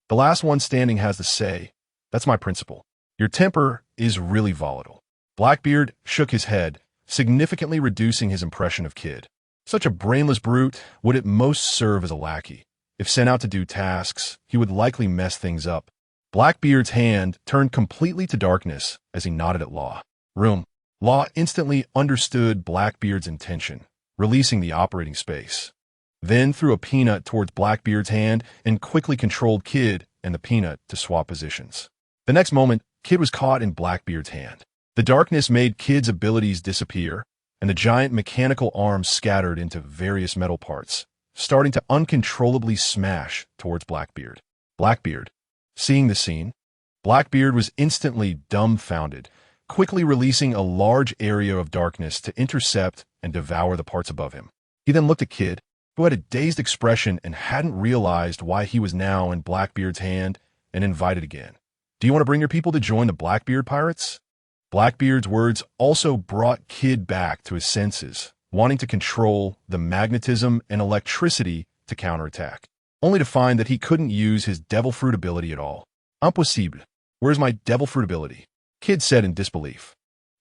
The last one standing has the say. That's my principle. Your temper is really volatile." Blackbeard shook his head, significantly reducing his impression of Kid. Such a brainless brute would at most serve as a lackey. If sent out to do tasks, he would likely mess things up. Blackbeard's hand turned completely to darkness as he nodded at Law. "Room." Law instantly understood Blackbeard's intention, releasing the operating space. Then threw a peanut towards Blackbeard's hand and quickly controlled Kid and the peanut to swap positions. The next moment, Kid was caught in Blackbeard's hand. The darkness made Kid's abilities disappear, and the giant mechanical arm scattered into various metal parts, starting to uncontrollably smash towards Blackbeard. Blackbeard. Seeing the scene, Blackbeard was instantly dumbfounded, quickly releasing a large area of darkness to intercept and devour the parts above him. He then looked at Kid, who had a dazed expression and hadn't realized why he was now in Blackbeard's hand, and invited again. "Do you want to bring your people to join the Blackbeard Pirates?" Blackbeard's words also brought Kid back to his senses, wanting to control the magnetism and electricity to counterattack, only to find that he couldn't use his devil fruit ability at all. "Impossible. Where's my devil fruit ability?" Kid said in disbelief.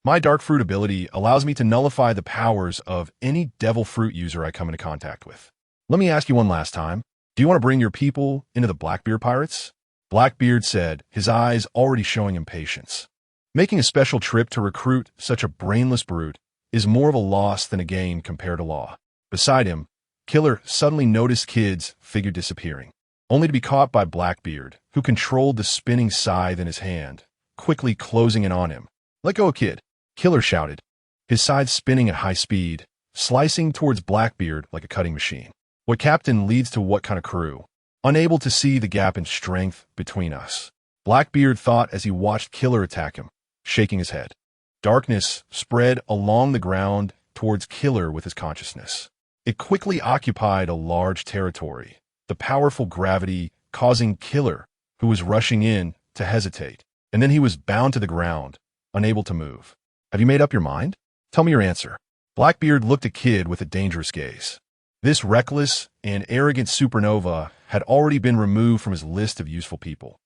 "My dark fruit ability allows me to nullify the powers of any devil fruit user I come into contact with. Let me ask you one last time. Do you want to bring your people into the Blackbeard Pirates?" Blackbeard said, his eyes already showing impatience. Making a special trip to recruit such a brainless brute is more of a loss than a gain compared to Law. Beside him, Killer suddenly noticed Kid's figure disappearing, only to be caught by Blackbeard, who controlled the spinning scythe in his hand, quickly closing in on him. "Let go of Kid," Killer shouted, his scythe spinning at high speed, slicing towards Blackbeard like a cutting machine. What captain leads to what kind of crew? Unable to see the gap in strength between us, Blackbeard thought as he watched Killer attack him, shaking his head. Darkness spread along the ground towards Killer with his consciousness. It quickly occupied a large territory, the powerful gravity causing Killer, who was rushing in, to hesitate, and then he was bound to the ground, unable to move. "Have you made up your mind? Tell me your answer." Blackbeard looked at Kid with a dangerous gaze. This reckless and arrogant supernova had already been removed from his list of useful people,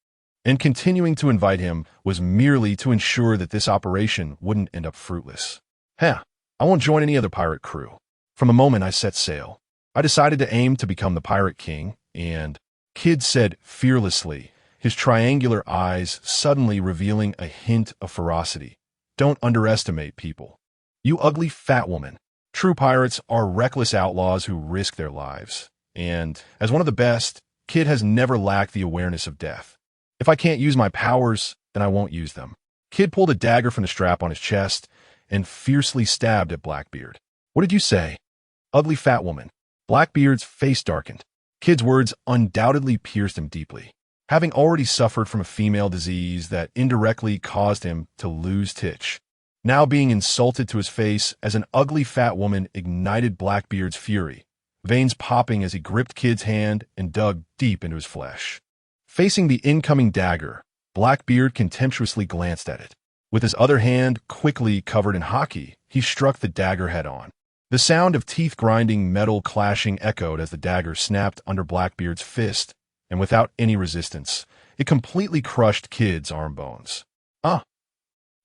and continuing to invite him was merely to ensure that this operation wouldn't end up fruitless. "I won't join any other pirate crew. From the moment I set sail, I decided to aim to become the Pirate King, and," Kid said fearlessly, his triangular eyes suddenly revealing a hint of ferocity. "Don't underestimate people. You ugly fat woman. True pirates are reckless outlaws who risk their lives, and, as one of the best, Kid has never lacked the awareness of death. If I can't use my powers, then I won't use them." Kid pulled a dagger from the strap on his chest and fiercely stabbed at Blackbeard. "What did you say?" "Ugly fat woman." Blackbeard's face darkened. Kid's words undoubtedly pierced him deeply. Having already suffered from a female disease that indirectly caused him to lose Titch, now being insulted to his face as an ugly fat woman ignited Blackbeard's fury, veins popping as he gripped Kid's hand and dug deep into his flesh. Facing the incoming dagger, Blackbeard contemptuously glanced at it. With his other hand quickly covered in hockey, he struck the dagger head-on. The sound of teeth-grinding metal clashing echoed as the dagger snapped under Blackbeard's fist, and without any resistance, it completely crushed Kid's arm bones. "Ah!"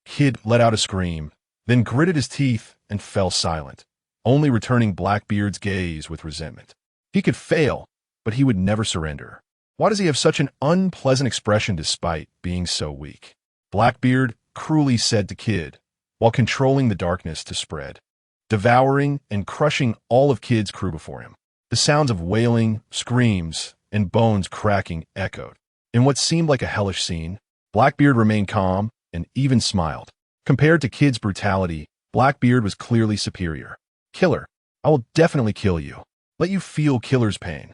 Kid let out a scream, then gritted his teeth and fell silent, only returning Blackbeard's gaze with resentment. He could fail, but he would never surrender. Why does he have such an unpleasant expression despite being so weak? Blackbeard cruelly said to Kid, while controlling the darkness to spread, devouring and crushing all of Kid's crew before him. The sounds of wailing, screams, and bones cracking echoed. In what seemed like a hellish scene, Blackbeard remained calm and even smiled. Compared to Kid's brutality, Blackbeard was clearly superior. Killer, I will definitely kill you. Let you feel Killer's pain.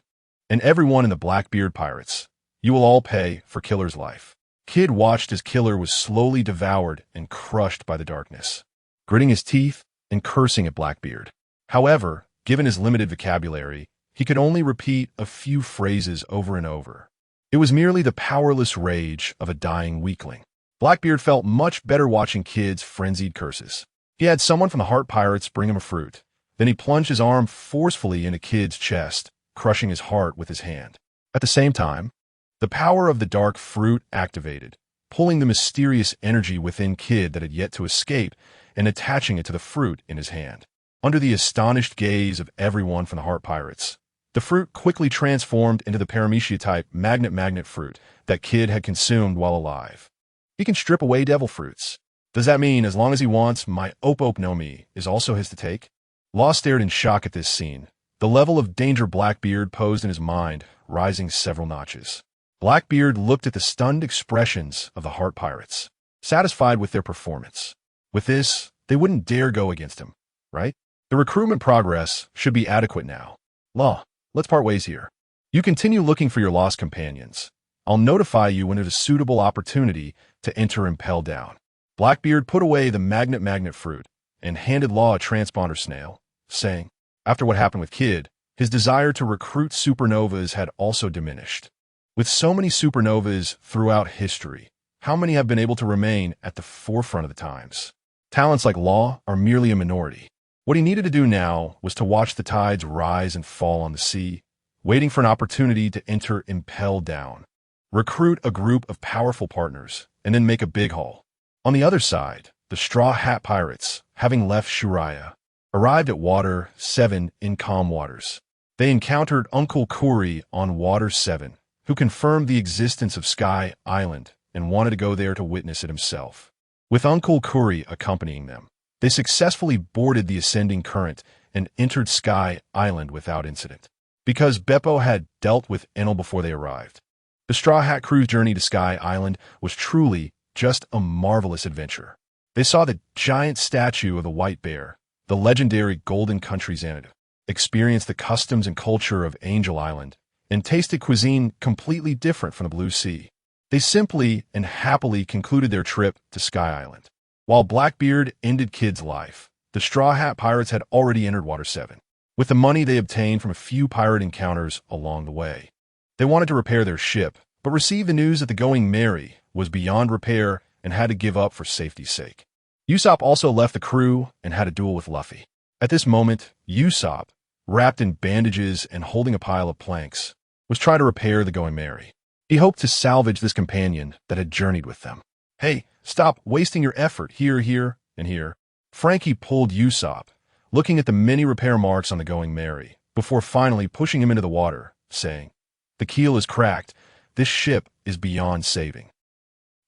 And everyone in the Blackbeard pirates, you will all pay for Killer's life. Kid watched as Killer was slowly devoured and crushed by the darkness, gritting his teeth and cursing at Blackbeard. However, given his limited vocabulary, he could only repeat a few phrases over and over. It was merely the powerless rage of a dying weakling. Blackbeard felt much better watching Kid's frenzied curses. He had someone from the Heart Pirates bring him a fruit. Then he plunged his arm forcefully into Kid's chest, crushing his heart with his hand. At the same time, the power of the dark fruit activated, pulling the mysterious energy within Kid that had yet to escape and attaching it to the fruit in his hand. Under the astonished gaze of everyone from the Heart Pirates, the fruit quickly transformed into the Paramecia-type magnet fruit that Kid had consumed while alive. He can strip away devil fruits. Does that mean as long as he wants, my Op no Mi is also his to take? Law stared in shock at this scene, the level of danger Blackbeard posed in his mind rising several notches. Blackbeard looked at the stunned expressions of the Heart Pirates, satisfied with their performance. With this, they wouldn't dare go against him, right? The recruitment progress should be adequate now. Law, let's part ways here. You continue looking for your lost companions. I'll notify you when there's a suitable opportunity to enter Impel Down. Blackbeard put away the magnet fruit and handed Law a transponder snail, saying, after what happened with Kid, his desire to recruit supernovas had also diminished. With so many supernovas throughout history, how many have been able to remain at the forefront of the times? Talents like Law are merely a minority. What he needed to do now was to watch the tides rise and fall on the sea, waiting for an opportunity to enter Impel Down, recruit a group of powerful partners, and then make a big haul. On the other side, the Straw Hat Pirates, having left Shuraya, arrived at Water 7 in calm waters. They encountered Uncle Kuri on Water 7, who confirmed the existence of Sky Island and wanted to go there to witness it himself. With Uncle Kuri accompanying them, they successfully boarded the ascending current and entered Sky Island without incident. Because Beppo had dealt with Enel before they arrived, the Straw Hat crew's journey to Sky Island was truly just a marvelous adventure. They saw the giant statue of the White Bear, the legendary Golden Country Xanadu, experienced the customs and culture of Angel Island, and tasted cuisine completely different from the Blue Sea. They simply and happily concluded their trip to Sky Island. While Blackbeard ended Kid's life, the Straw Hat Pirates had already entered Water 7, with the money they obtained from a few pirate encounters along the way. They wanted to repair their ship, but received the news that the Going Merry was beyond repair and had to give up for safety's sake. Usopp also left the crew and had a duel with Luffy. At this moment, Usopp, wrapped in bandages and holding a pile of planks, was trying to repair the Going Merry. He hoped to salvage this companion that had journeyed with them. Hey, stop wasting your effort here, and here. Frankie pulled Usopp, looking at the many repair marks on the Going Merry, before finally pushing him into the water, saying, "The keel is cracked. This ship is beyond saving."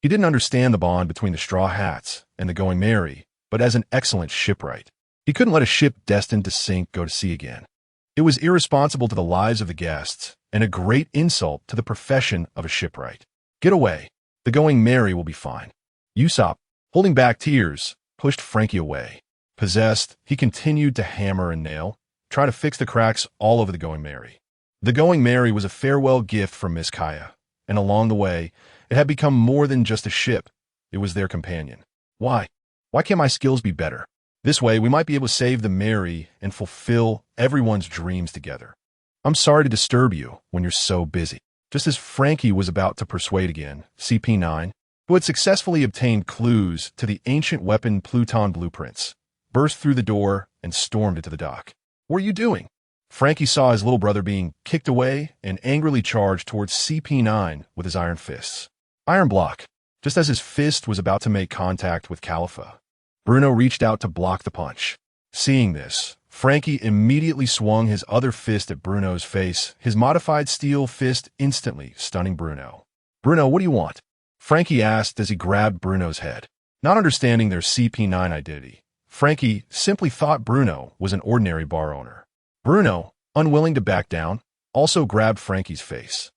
He didn't understand the bond between the Straw Hats and the Going Merry, but as an excellent shipwright, he couldn't let a ship destined to sink go to sea again. It was irresponsible to the lives of the guests and a great insult to the profession of a shipwright. Get away. The Going Merry will be fine. Usopp, holding back tears, pushed Frankie away. Possessed, he continued to hammer and nail, trying to fix the cracks all over the Going Merry. The Going Merry was a farewell gift from Miss Kaya, and along the way, it had become more than just a ship. It was their companion. Why? Why can't my skills be better? This way, we might be able to save the Merry and fulfill everyone's dreams together. I'm sorry to disturb you when you're so busy. Just as Frankie was about to persuade again, CP9, who had successfully obtained clues to the ancient weapon Pluton blueprints, burst through the door and stormed into the dock. What are you doing? Frankie saw his little brother being kicked away and angrily charged towards CP9 with his iron fists. Iron block, just as his fist was about to make contact with Califa. Bruno reached out to block the punch. Seeing this, Frankie immediately swung his other fist at Bruno's face, his modified steel fist instantly stunning Bruno. "Bruno, what do you want?" Frankie asked as he grabbed Bruno's head. Not understanding their CP9 identity, Frankie simply thought Bruno was an ordinary bar owner. Bruno, unwilling to back down, also grabbed Frankie's face.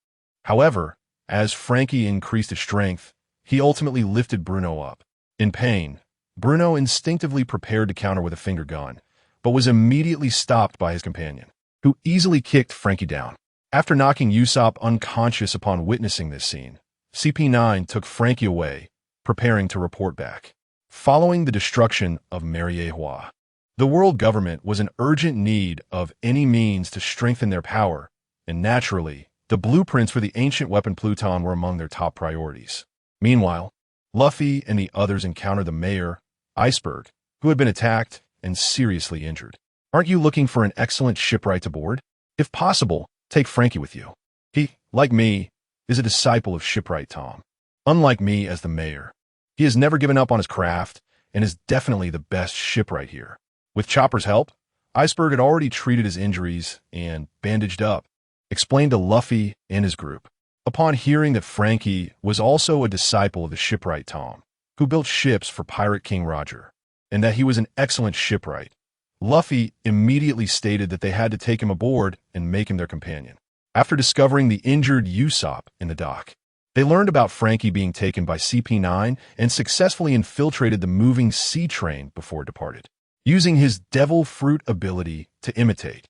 However, as Frankie increased his strength, he ultimately lifted Bruno up. In pain, Bruno instinctively prepared to counter with a finger gun, but was immediately stopped by his companion, who easily kicked Frankie down. After knocking Usopp unconscious upon witnessing this scene, CP9 took Frankie away, preparing to report back. Following the destruction of Mariehua, the world government was in urgent need of any means to strengthen their power, and naturally, the blueprints for the ancient weapon Pluton were among their top priorities. Meanwhile, Luffy and the others encountered the mayor, Iceberg, who had been attacked and seriously injured. "Aren't you looking for an excellent shipwright to board? If possible, take Frankie with you. He, like me, is a disciple of Shipwright Tom. Unlike me as the mayor, he has never given up on his craft and is definitely the best shipwright here." With Chopper's help, Iceberg had already treated his injuries and bandaged up, explained to Luffy and his group. Upon hearing that Frankie was also a disciple of the Shipwright Tom, who built ships for Pirate King Roger, and that he was an excellent shipwright, Luffy immediately stated that they had to take him aboard and make him their companion. After discovering the injured Usopp in the dock, they learned about Frankie being taken by CP9 and successfully infiltrated the moving sea train before it departed. Using his Devil Fruit ability to imitate,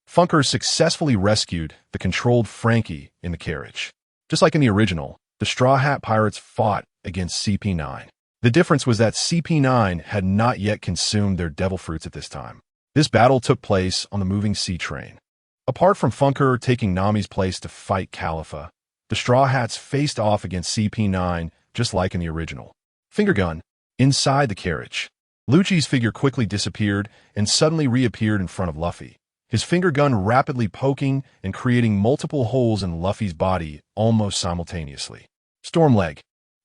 Funker successfully rescued the controlled Frankie in the carriage. Just like in the original, the Straw Hat Pirates fought against CP9. The difference was that CP9 had not yet consumed their Devil Fruits at this time. This battle took place on the moving sea train. Apart from Funker taking Nami's place to fight Califa, the Straw Hats faced off against CP9 just like in the original. Finger gun. Inside the carriage, Lucci's figure quickly disappeared and suddenly reappeared in front of Luffy, his finger gun rapidly poking and creating multiple holes in Luffy's body almost simultaneously. Storm Leg.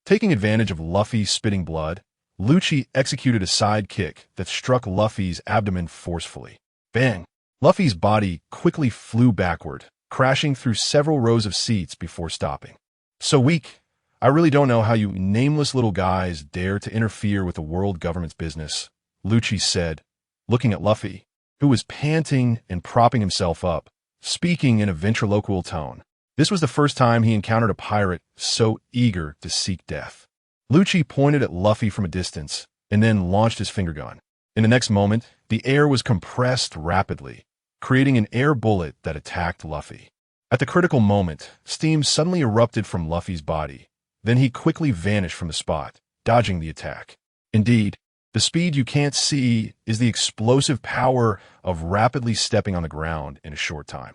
Taking advantage of Luffy's spitting blood, Lucci executed a side kick that struck Luffy's abdomen forcefully. Bang! Luffy's body quickly flew backward, crashing through several rows of seats before stopping. "So weak. I really don't know how you nameless little guys dare to interfere with the world government's business," Lucci said, looking at Luffy, who was panting and propping himself up, speaking in a ventriloquial tone. This was the first time he encountered a pirate so eager to seek death. Lucci pointed at Luffy from a distance and then launched his finger gun. In the next moment, the air was compressed rapidly, creating an air bullet that attacked Luffy. At the critical moment, steam suddenly erupted from Luffy's body. Then he quickly vanished from the spot, dodging the attack. Indeed, the speed you can't see is the explosive power of rapidly stepping on the ground in a short time.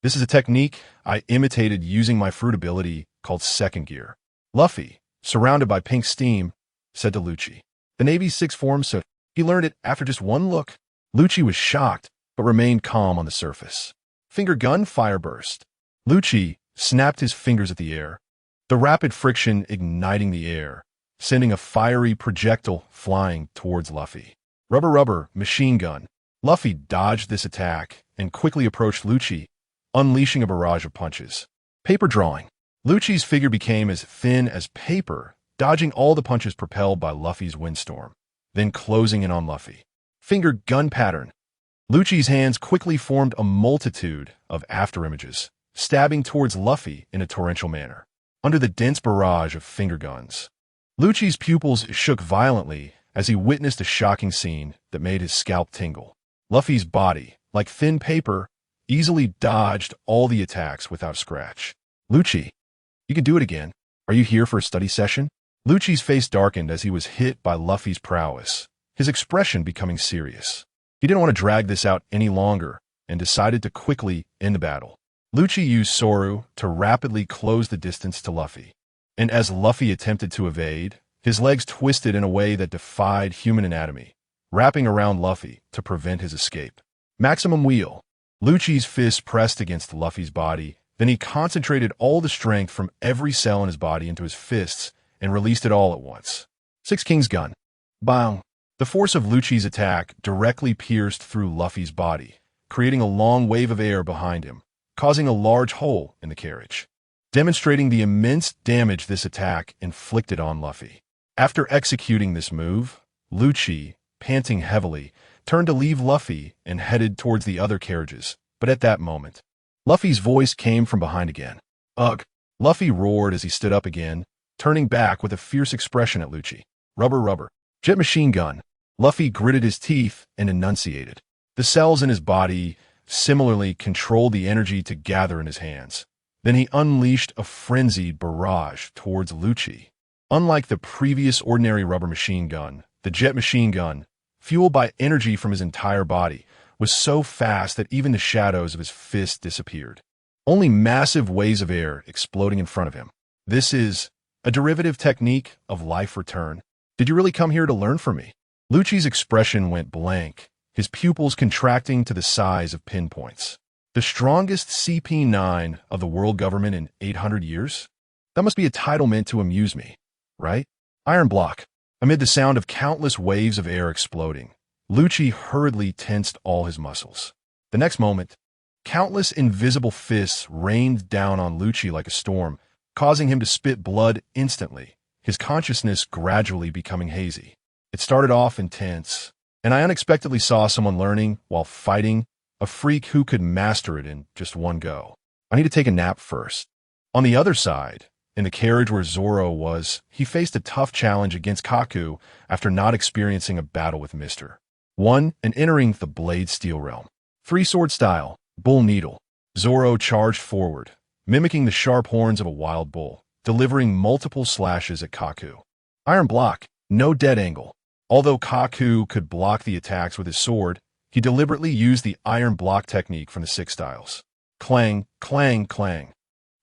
This is a technique I imitated using my fruit ability called Second Gear. Luffy, surrounded by pink steam, said to Lucci. The Navy's sixth form, so he learned it after just one look. Lucci was shocked, but remained calm on the surface. Finger gun fire burst. Lucci snapped his fingers at the air, the rapid friction igniting the air, sending a fiery projectile flying towards Luffy. Rubber machine gun. Luffy dodged this attack and quickly approached Lucci, unleashing a barrage of punches. Paper drawing. Lucci's figure became as thin as paper, dodging all the punches propelled by Luffy's windstorm, then closing in on Luffy. Finger gun pattern. Lucci's hands quickly formed a multitude of afterimages, stabbing towards Luffy in a torrential manner. Under the dense barrage of finger guns, Lucci's pupils shook violently as he witnessed a shocking scene that made his scalp tingle. Luffy's body, like thin paper, easily dodged all the attacks without a scratch. "Lucci, you can do it again. Are you here for a study session?" Lucci's face darkened as he was hit by Luffy's prowess, his expression becoming serious. He didn't want to drag this out any longer and decided to quickly end the battle. Lucci used Soru to rapidly close the distance to Luffy, and as Luffy attempted to evade, his legs twisted in a way that defied human anatomy, wrapping around Luffy to prevent his escape. Maximum wheel. Lucci's fist pressed against Luffy's body, then he concentrated all the strength from every cell in his body into his fists and released it all at once. Six Kings gun. Bang! The force of Lucci's attack directly pierced through Luffy's body, creating a long wave of air behind him, causing a large hole in the carriage, demonstrating the immense damage this attack inflicted on Luffy. After executing this move, Lucci, panting heavily, turned to leave Luffy and headed towards the other carriages, but at that moment, Luffy's voice came from behind again. Ugh! Luffy roared as he stood up again, turning back with a fierce expression at Lucci. Rubber, rubber. Jet machine gun. Luffy gritted his teeth and enunciated. The cells in his body similarly controlled the energy to gather in his hands. Then he unleashed a frenzied barrage towards Lucci. Unlike the previous ordinary rubber machine gun, the jet machine gun, fueled by energy from his entire body, was so fast that even the shadows of his fist disappeared. Only massive waves of air exploding in front of him. This is a derivative technique of life return. Did you really come here to learn from me? Lucci's expression went blank, his pupils contracting to the size of pinpoints. The strongest CP9 of the world government in 800 years? That must be a title meant to amuse me, right? Iron block. Amid the sound of countless waves of air exploding, Lucci hurriedly tensed all his muscles. The next moment, countless invisible fists rained down on Lucci like a storm, causing him to spit blood instantly, his consciousness gradually becoming hazy. It started off intense, and I unexpectedly saw someone learning while fighting, a freak who could master it in just one go. I need to take a nap first. On the other side, in the carriage where Zoro was, he faced a tough challenge against Kaku after not experiencing a battle with Mr. 1 and entering the Blade Steel Realm. Three-sword style, bull needle. Zoro charged forward, mimicking the sharp horns of a wild bull, delivering multiple slashes at Kaku. Iron block, no dead angle. Although Kaku could block the attacks with his sword, he deliberately used the iron block technique from the Six Styles. Clang, clang, clang.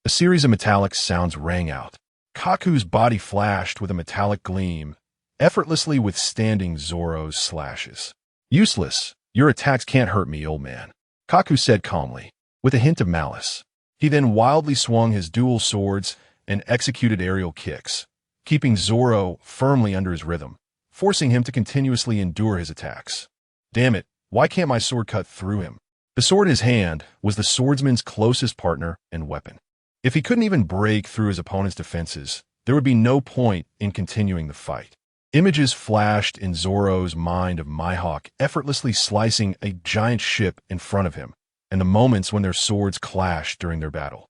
A series of metallic sounds rang out. Kaku's body flashed with a metallic gleam, effortlessly withstanding Zoro's slashes. Useless. Your attacks can't hurt me, old man, Kaku said calmly, with a hint of malice. He then wildly swung his dual swords and executed aerial kicks, keeping Zoro firmly under his rhythm, forcing him to continuously endure his attacks. Damn it, why can't my sword cut through him? The sword in his hand was the swordsman's closest partner and weapon. If he couldn't even break through his opponent's defenses, there would be no point in continuing the fight. Images flashed in Zoro's mind of Mihawk effortlessly slicing a giant ship in front of him, and the moments when their swords clashed during their battle.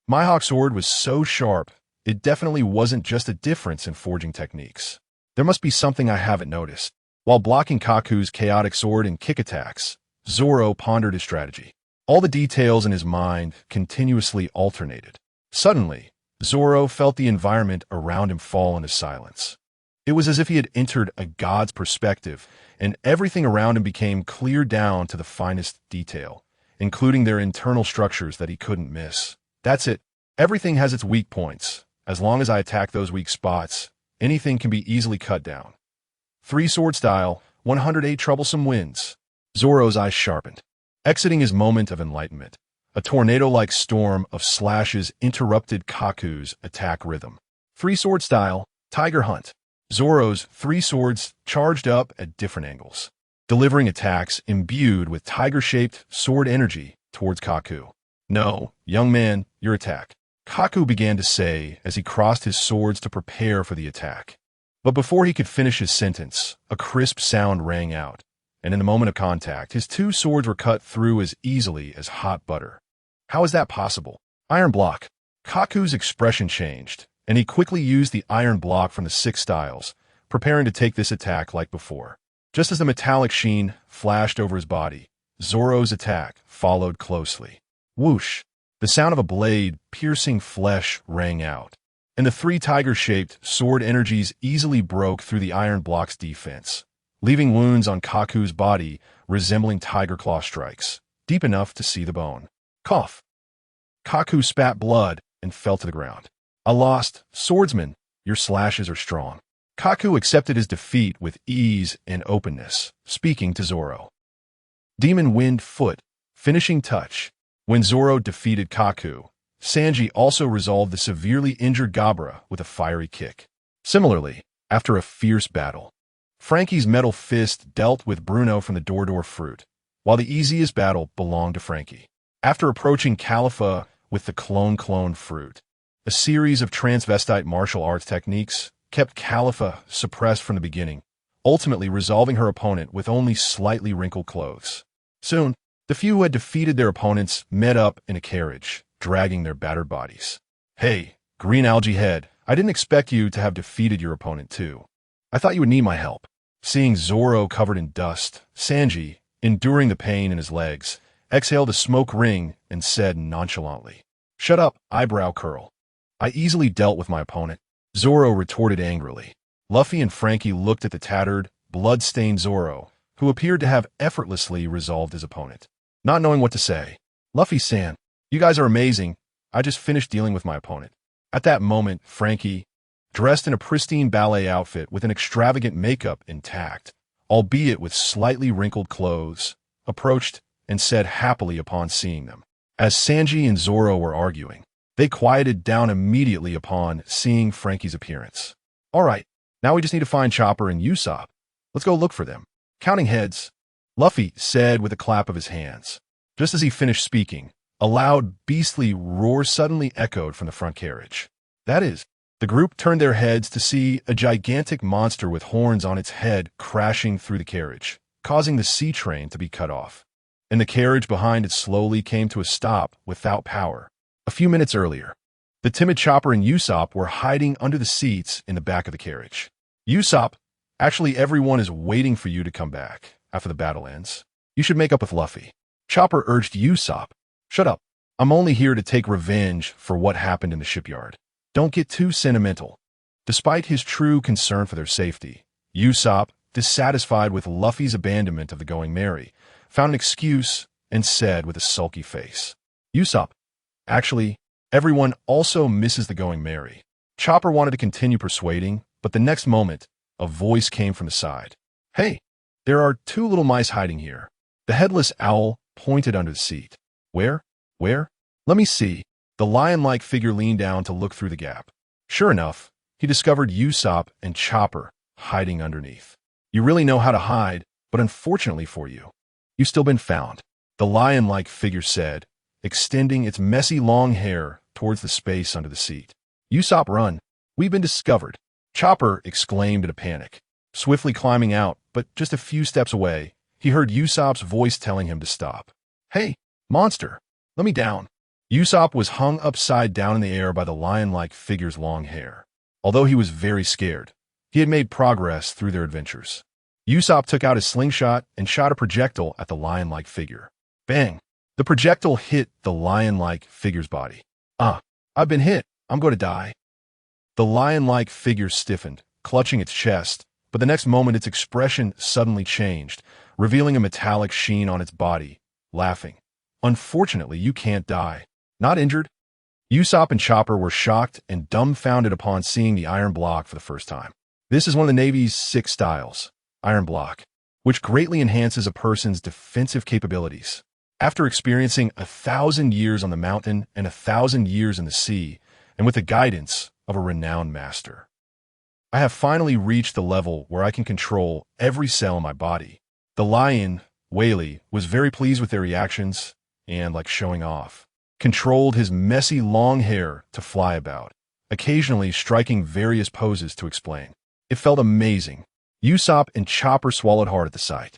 Mihawk's sword was so sharp, it definitely wasn't just a difference in forging techniques. There must be something I haven't noticed. While blocking Kaku's chaotic sword and kick attacks, Zoro pondered his strategy. All the details in his mind continuously alternated. Suddenly, Zoro felt the environment around him fall into silence. It was as if he had entered a god's perspective, and everything around him became clear down to the finest detail, including their internal structures that he couldn't miss. That's it. Everything has its weak points. As long as I attack those weak spots, anything can be easily cut down. Three-sword style, 108 troublesome wins. Zoro's eyes sharpened. Exiting his moment of enlightenment, a tornado-like storm of slashes interrupted Kaku's attack rhythm. Three-sword style, Tiger Hunt. Zoro's three swords charged up at different angles, delivering attacks imbued with tiger-shaped sword energy towards Kaku. No, young man, your attack, Kaku began to say as he crossed his swords to prepare for the attack. But before he could finish his sentence, a crisp sound rang out, and in the moment of contact, his two swords were cut through as easily as hot butter. How is that possible? Iron block. Kaku's expression changed, and he quickly used the iron block from the Six Styles, preparing to take this attack like before. Just as the metallic sheen flashed over his body, Zoro's attack followed closely. Whoosh! The sound of a blade piercing flesh rang out, and the three tiger-shaped sword energies easily broke through the iron block's defense, leaving wounds on Kaku's body resembling tiger claw strikes, deep enough to see the bone. Cough! Kaku spat blood and fell to the ground. A lost swordsman, your slashes are strong. Kaku accepted his defeat with ease and openness, speaking to Zoro. Demon Wind Foot, finishing touch. When Zoro defeated Kaku, Sanji also resolved the severely injured Gabra with a fiery kick. Similarly, after a fierce battle, Frankie's metal fist dealt with Bruno from the door fruit, while the easiest battle belonged to Frankie. After approaching Khalifa with the clone fruit, a series of transvestite martial arts techniques kept Khalifa suppressed from the beginning, ultimately resolving her opponent with only slightly wrinkled clothes. Soon, the few who had defeated their opponents met up in a carriage, dragging their battered bodies. Hey, Green Algae Head, I didn't expect you to have defeated your opponent too. I thought you would need my help. Seeing Zoro covered in dust, Sanji, enduring the pain in his legs, exhaled a smoke ring and said nonchalantly, "Shut up, eyebrow curl. I easily dealt with my opponent." Zoro retorted angrily. Luffy and Frankie looked at the tattered, blood-stained Zoro, who appeared to have effortlessly resolved his opponent. Not knowing what to say, Luffy-san, you guys are amazing. I just finished dealing with my opponent. At that moment, Frankie, dressed in a pristine ballet outfit with an extravagant makeup intact, albeit with slightly wrinkled clothes, approached and said happily upon seeing them. As Sanji and Zoro were arguing, they quieted down immediately upon seeing Frankie's appearance. All right, now we just need to find Chopper and Usopp. Let's go look for them. Counting heads, Luffy said with a clap of his hands. Just as he finished speaking, a loud, beastly roar suddenly echoed from the front carriage. That is, the group turned their heads to see a gigantic monster with horns on its head crashing through the carriage, causing the sea train to be cut off. And the carriage behind it slowly came to a stop without power. A few minutes earlier, the timid Chopper and Usopp were hiding under the seats in the back of the carriage. Usopp, actually everyone is waiting for you to come back after the battle ends. You should make up with Luffy. Chopper urged Usopp. Shut up. I'm only here to take revenge for what happened in the shipyard. Don't get too sentimental. Despite his true concern for their safety, Usopp, dissatisfied with Luffy's abandonment of the Going Merry, found an excuse and said with a sulky face, Usopp, actually, everyone also misses the Going Merry. Chopper wanted to continue persuading, but the next moment, a voice came from the side. Hey, there are two little mice hiding here. The headless owl pointed under the seat. Where? Let me see. The lion-like figure leaned down to look through the gap. Sure enough, he discovered Usopp and Chopper hiding underneath. You really know how to hide, but unfortunately for you, you've still been found, the lion-like figure said, extending its messy long hair towards the space under the seat. Usopp, run. We've been discovered. Chopper exclaimed in a panic. Swiftly climbing out, but just a few steps away, he heard Usopp's voice telling him to stop. Hey, monster, let me down. Usopp was hung upside down in the air by the lion-like figure's long hair. Although he was very scared, he had made progress through their adventures. Usopp took out his slingshot and shot a projectile at the lion-like figure. Bang! The projectile hit the lion-like figure's body. I've been hit. I'm going to die. The lion-like figure stiffened, clutching its chest, but the next moment its expression suddenly changed, revealing a metallic sheen on its body, laughing. Unfortunately, you can't die. Not injured? Usopp and Chopper were shocked and dumbfounded upon seeing the iron block for the first time. This is one of the Navy's 6 styles, iron block, which greatly enhances a person's defensive capabilities. After experiencing 1,000 years on the mountain and 1,000 years in the sea, and with the guidance of a renowned master, I have finally reached the level where I can control every cell in my body. The lion, Whaley, was very pleased with their reactions and, like showing off, controlled his messy long hair to fly about, occasionally striking various poses to explain. It felt amazing. Usopp and Chopper swallowed hard at the sight.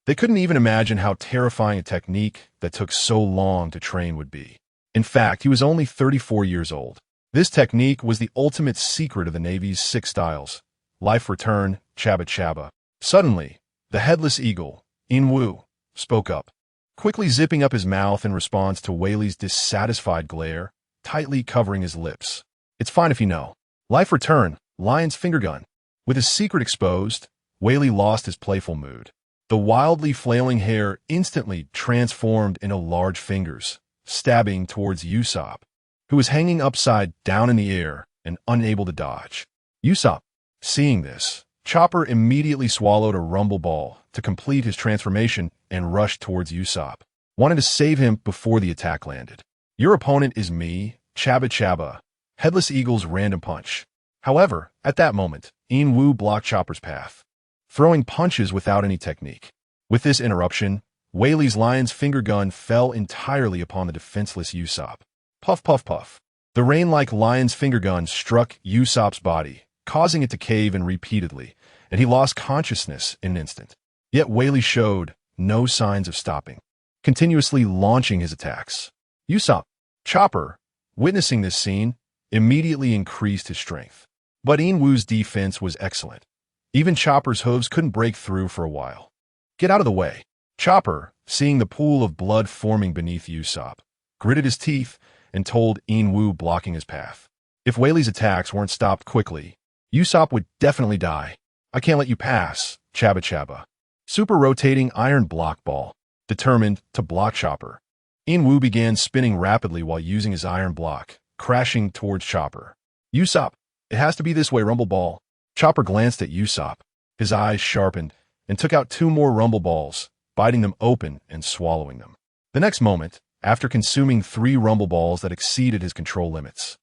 They couldn't even imagine how terrifying a technique that took so long to train would be. In fact, he was only 34 years old. This technique was the ultimate secret of the Navy's 6 styles. Life Return, Chaba Chaba. Suddenly, the headless eagle, Inwu, spoke up, quickly zipping up his mouth in response to Whaley's dissatisfied glare, tightly covering his lips. It's fine if you know. Life Return, Lion's Finger Gun. With his secret exposed, Whaley lost his playful mood. The wildly flailing hair instantly transformed into large fingers, stabbing towards Usopp, who was hanging upside down in the air and unable to dodge. Usopp, seeing this, Chopper immediately swallowed a rumble ball to complete his transformation and rushed towards Usopp, wanting to save him before the attack landed. Your opponent is me, Chaba Chaba, Headless Eagle's random punch. However, at that moment, Inwu blocked Chopper's path. throwing punches without any technique. With this interruption, Whaley's lion's finger gun fell entirely upon the defenseless Usopp. Puff, puff, puff. The rain-like lion's finger gun struck Usopp's body, causing it to cave in repeatedly, and he lost consciousness in an instant. Yet Whaley showed no signs of stopping, continuously launching his attacks. Usopp, Chopper, witnessing this scene, immediately increased his strength. But Enwoo's defense was excellent. Even Chopper's hooves couldn't break through for a while. Get out of the way. Chopper, seeing the pool of blood forming beneath Usopp, gritted his teeth and told Enwoo blocking his path. If Whaley's attacks weren't stopped quickly, Usopp would definitely die. I can't let you pass, Chabba Chabba. Super rotating iron block ball, determined to block Chopper. Enwoo began spinning rapidly while using his iron block, crashing towards Chopper. Usopp, it has to be this way, Rumble Ball. Chopper glanced at Usopp. His eyes sharpened and took out 2 more Rumble Balls, biting them open and swallowing them. The next moment, after consuming 3 Rumble Balls that exceeded his control limits,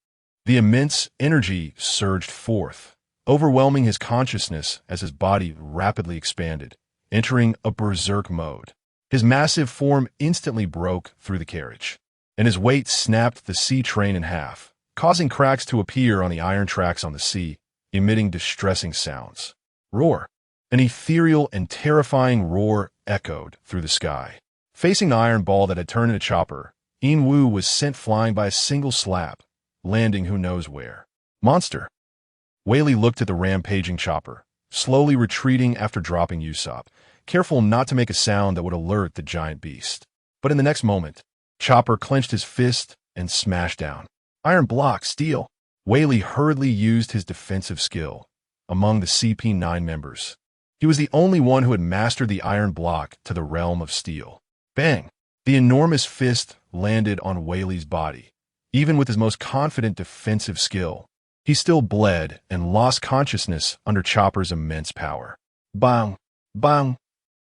the immense energy surged forth, overwhelming his consciousness as his body rapidly expanded, entering a berserk mode. His massive form instantly broke through the carriage, and his weight snapped the sea train in half, causing cracks to appear on the iron tracks on the sea, emitting distressing sounds. Roar! An ethereal and terrifying roar echoed through the sky. Facing the iron ball that had turned into Chopper, Enwoo was sent flying by a single slap, landing who knows where. Monster! Whaley looked at the rampaging Chopper, slowly retreating after dropping Usopp, careful not to make a sound that would alert the giant beast. But in the next moment, Chopper clenched his fist and smashed down. Iron block, steel. Whaley hurriedly used his defensive skill. Among the CP9 members, he was the only one who had mastered the iron block to the realm of steel. Bang! The enormous fist landed on Whaley's body. Even with his most confident defensive skill, he still bled and lost consciousness under Chopper's immense power. Bang! Bang!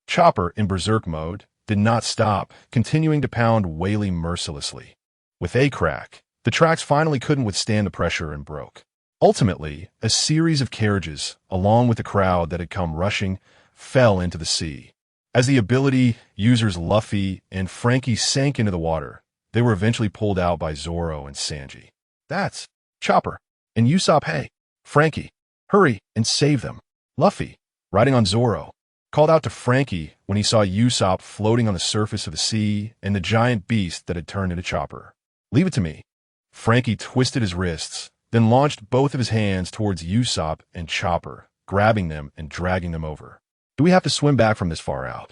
Chopper, in berserk mode, did not stop, continuing to pound Whaley mercilessly. With a crack, the tracks finally couldn't withstand the pressure and broke. Ultimately, a series of carriages, along with the crowd that had come rushing, fell into the sea. As the ability users Luffy and Frankie sank into the water, they were eventually pulled out by Zoro and Sanji. That's Chopper and Usopp. Hey, Frankie, hurry and save them. Luffy, riding on Zoro, called out to Frankie when he saw Usopp floating on the surface of the sea and the giant beast that had turned into Chopper. Leave it to me. Frankie twisted his wrists, then launched both of his hands towards Usopp and Chopper, grabbing them and dragging them over. Do we have to swim back from this far out?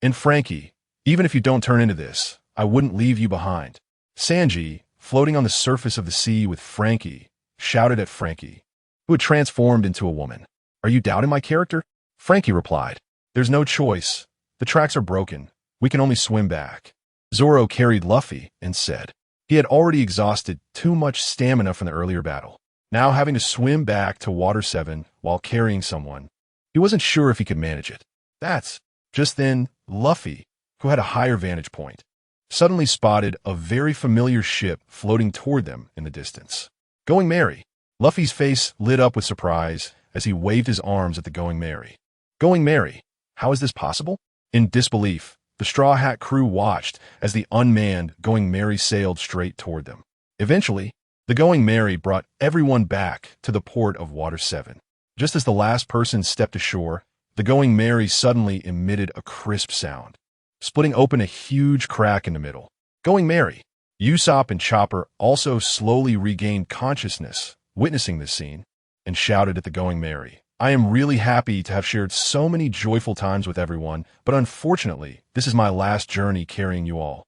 And Frankie, even if you don't turn into this, I wouldn't leave you behind. Sanji, floating on the surface of the sea with Frankie, shouted at Frankie, who had transformed into a woman. Are you doubting my character? Frankie replied, there's no choice. The tracks are broken. We can only swim back. Zoro carried Luffy and said he had already exhausted too much stamina from the earlier battle. Now having to swim back to Water 7 while carrying someone, he wasn't sure if he could manage it. Just then, Luffy, who had a higher vantage point, suddenly spotted a very familiar ship floating toward them in the distance. Going Merry. Luffy's face lit up with surprise as he waved his arms at the Going Merry. Going Merry, how is this possible? In disbelief, the Straw Hat crew watched as the unmanned Going Merry sailed straight toward them. Eventually, the Going Merry brought everyone back to the port of Water 7. Just as the last person stepped ashore, the Going Merry suddenly emitted a crisp sound, splitting open a huge crack in the middle. Going Merry. Usopp and Chopper also slowly regained consciousness, witnessing this scene, and shouted at the Going Merry. I am really happy to have shared so many joyful times with everyone, but unfortunately, this is my last journey carrying you all.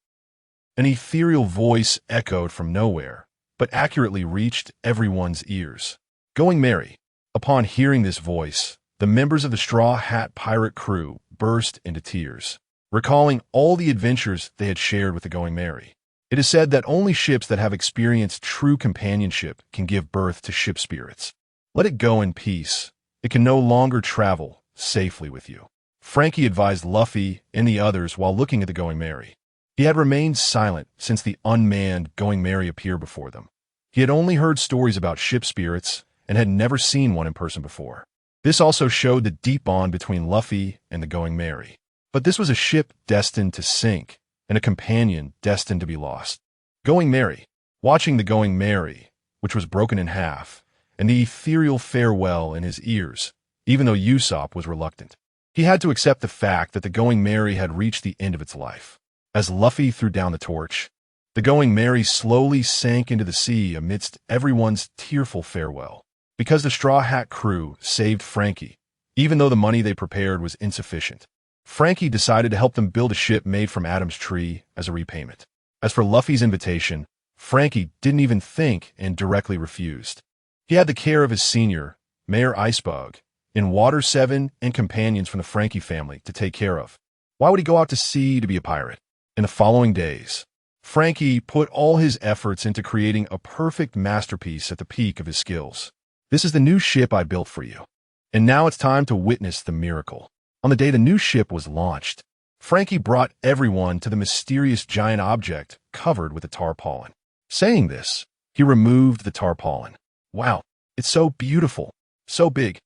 An ethereal voice echoed from nowhere, but accurately reached everyone's ears. Going Merry. Upon hearing this voice, the members of the Straw Hat pirate crew burst into tears, recalling all the adventures they had shared with the Going Merry. It is said that only ships that have experienced true companionship can give birth to ship spirits. Let it go in peace. It can no longer travel safely with you. Frankie advised Luffy and the others while looking at the Going Merry. He had remained silent since the unmanned Going Merry appeared before them. He had only heard stories about ship spirits and had never seen one in person before. This also showed the deep bond between Luffy and the Going Merry. But this was a ship destined to sink, and a companion destined to be lost. Going Merry, watching the Going Merry, which was broken in half, and the ethereal farewell in his ears, even though Usopp was reluctant. He had to accept the fact that the Going Merry had reached the end of its life. As Luffy threw down the torch, the Going Merry slowly sank into the sea amidst everyone's tearful farewell. Because the Straw Hat crew saved Franky, even though the money they prepared was insufficient, Franky decided to help them build a ship made from Adam's tree as a repayment. As for Luffy's invitation, Franky didn't even think and directly refused. He had the care of his senior, Mayor Icebug, in Water 7 and companions from the Franky family to take care of. Why would he go out to sea to be a pirate? In the following days, Franky put all his efforts into creating a perfect masterpiece at the peak of his skills. This is the new ship I built for you. And now it's time to witness the miracle. On the day the new ship was launched, Franky brought everyone to the mysterious giant object covered with a tarpaulin. Saying this, he removed the tarpaulin. Wow, it's so beautiful, so big.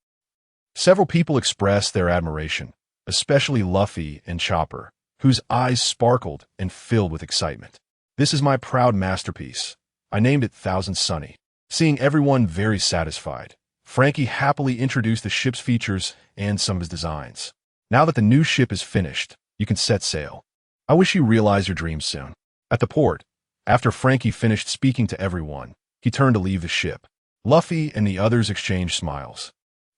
Several people expressed their admiration, especially Luffy and Chopper, whose eyes sparkled and filled with excitement. This is my proud masterpiece. I named it Thousand Sunny. Seeing everyone very satisfied, Franky happily introduced the ship's features and some of his designs. Now that the new ship is finished, you can set sail. I wish you realize your dreams soon. At the port, after Franky finished speaking to everyone, he turned to leave the ship. Luffy and the others exchanged smiles.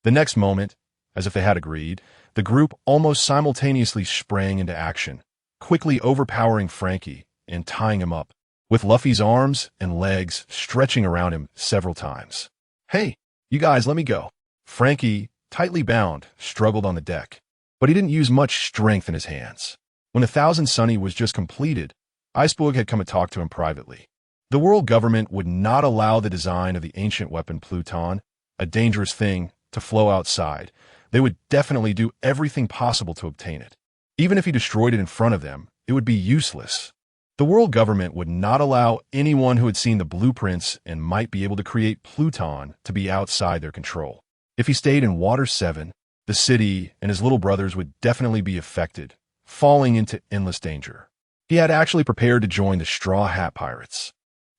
The next moment, as if they had agreed, the group almost simultaneously sprang into action, quickly overpowering Franky and tying him up, with Luffy's arms and legs stretching around him several times. Hey, you guys, let me go. Franky, tightly bound, struggled on the deck, but he didn't use much strength in his hands. When the Thousand Sunny was just completed, Icebug had come to talk to him privately. The world government would not allow the design of the ancient weapon Pluton, a dangerous thing, to flow outside. They would definitely do everything possible to obtain it. Even if he destroyed it in front of them, it would be useless. The world government would not allow anyone who had seen the blueprints and might be able to create Pluton to be outside their control. If he stayed in Water 7, the city and his little brothers would definitely be affected, falling into endless danger. He had actually prepared to join the Straw Hat Pirates.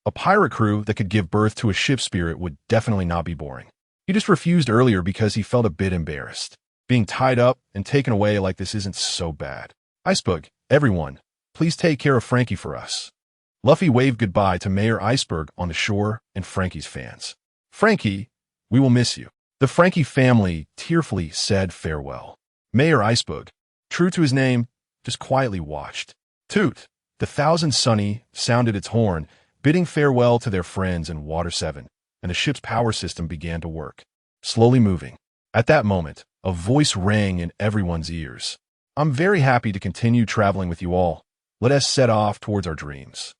A pirate crew that could give birth to a ship spirit would definitely not be boring. He just refused earlier because he felt a bit embarrassed. Being tied up and taken away like this isn't so bad. Icebug, everyone, please take care of Franky for us. Luffy waved goodbye to Mayor Iceberg on the shore and Franky's fans. Franky, we will miss you. The Franky family tearfully said farewell. Mayor Iceberg, true to his name, just quietly watched. Toot! The Thousand Sunny sounded its horn, bidding farewell to their friends in Water 7, and the ship's power system began to work, slowly moving. At that moment, a voice rang in everyone's ears. I'm very happy to continue traveling with you all. Let us set off towards our dreams.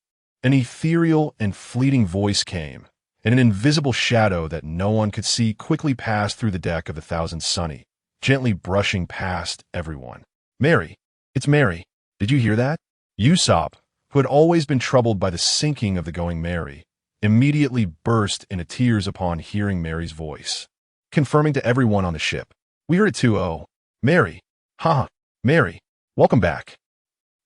An ethereal and fleeting voice came, and an invisible shadow that no one could see quickly passed through the deck of the Thousand Sunny, gently brushing past everyone. Mary, it's Mary. Did you hear that? Usopp, who had always been troubled by the sinking of the Going Merry, immediately burst into tears upon hearing Mary's voice, confirming to everyone on the ship. We heard it too, oh. Mary. Haha, Mary, welcome back.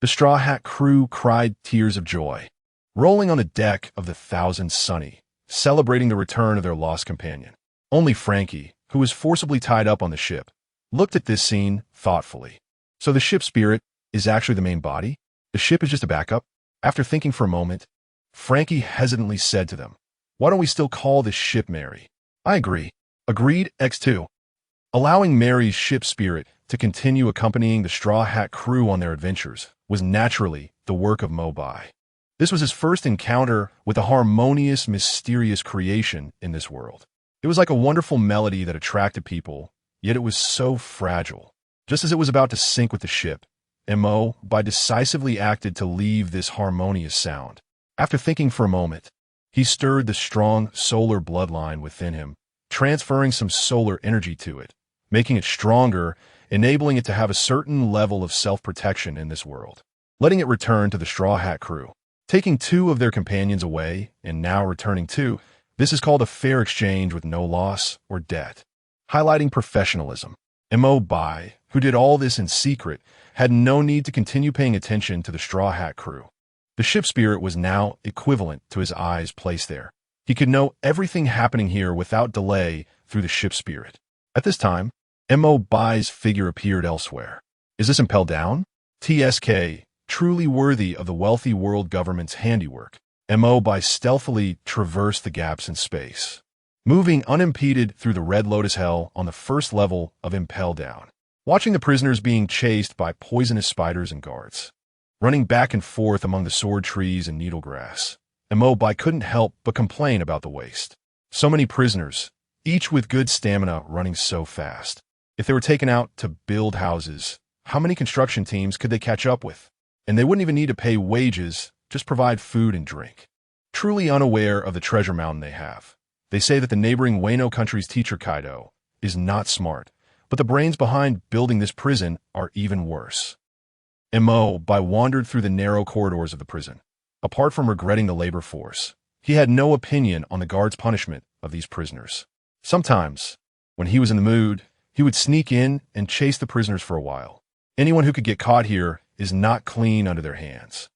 The Straw Hat crew cried tears of joy, rolling on the deck of the Thousand Sunny, celebrating the return of their lost companion. Only Franky, who was forcibly tied up on the ship, looked at this scene thoughtfully. So the ship spirit is actually the main body? The ship is just a backup? After thinking for a moment, Franky hesitantly said to them, why don't we still call this ship Mary? I agree. Agreed, X2. Allowing Mary's ship spirit to continue accompanying the Straw Hat crew on their adventures was naturally the work of Mobai. This was his first encounter with a harmonious, mysterious creation in this world. It was like a wonderful melody that attracted people, yet it was so fragile. Just as it was about to sink with the ship, Mobai decisively acted to leave this harmonious sound. After thinking for a moment, he stirred the strong solar bloodline within him, transferring some solar energy to it, making it stronger, enabling it to have a certain level of self-protection in this world. Letting it return to the Straw Hat crew, taking 2 of their companions away, and now returning 2, this is called a fair exchange with no loss or debt. highlighting professionalism. Bai, who did all this in secret, had no need to continue paying attention to the Straw Hat crew. The ship spirit was now equivalent to his eyes placed there. He could know everything happening here without delay through the ship spirit. At this time, Bai's figure appeared elsewhere. Is this Impel Down? TSK, truly worthy of the wealthy world government's handiwork. Bai stealthily traversed the gaps in space, moving unimpeded through the Red Lotus Hell on the first level of Impel Down, watching the prisoners being chased by poisonous spiders and guards, running back and forth among the sword trees and needle grass. Bai couldn't help but complain about the waste. So many prisoners, each with good stamina, running so fast. If they were taken out to build houses, how many construction teams could they catch up with? And they wouldn't even need to pay wages, just provide food and drink. Truly unaware of the treasure mountain they have. They say that the neighboring Wano country's teacher Kaido is not smart, but the brains behind building this prison are even worse. Bai wandered through the narrow corridors of the prison. Apart from regretting the labor force, he had no opinion on the guards' punishment of these prisoners. Sometimes, when he was in the mood, he would sneak in and chase the prisoners for a while. Anyone who could get caught here is not clean under their hands.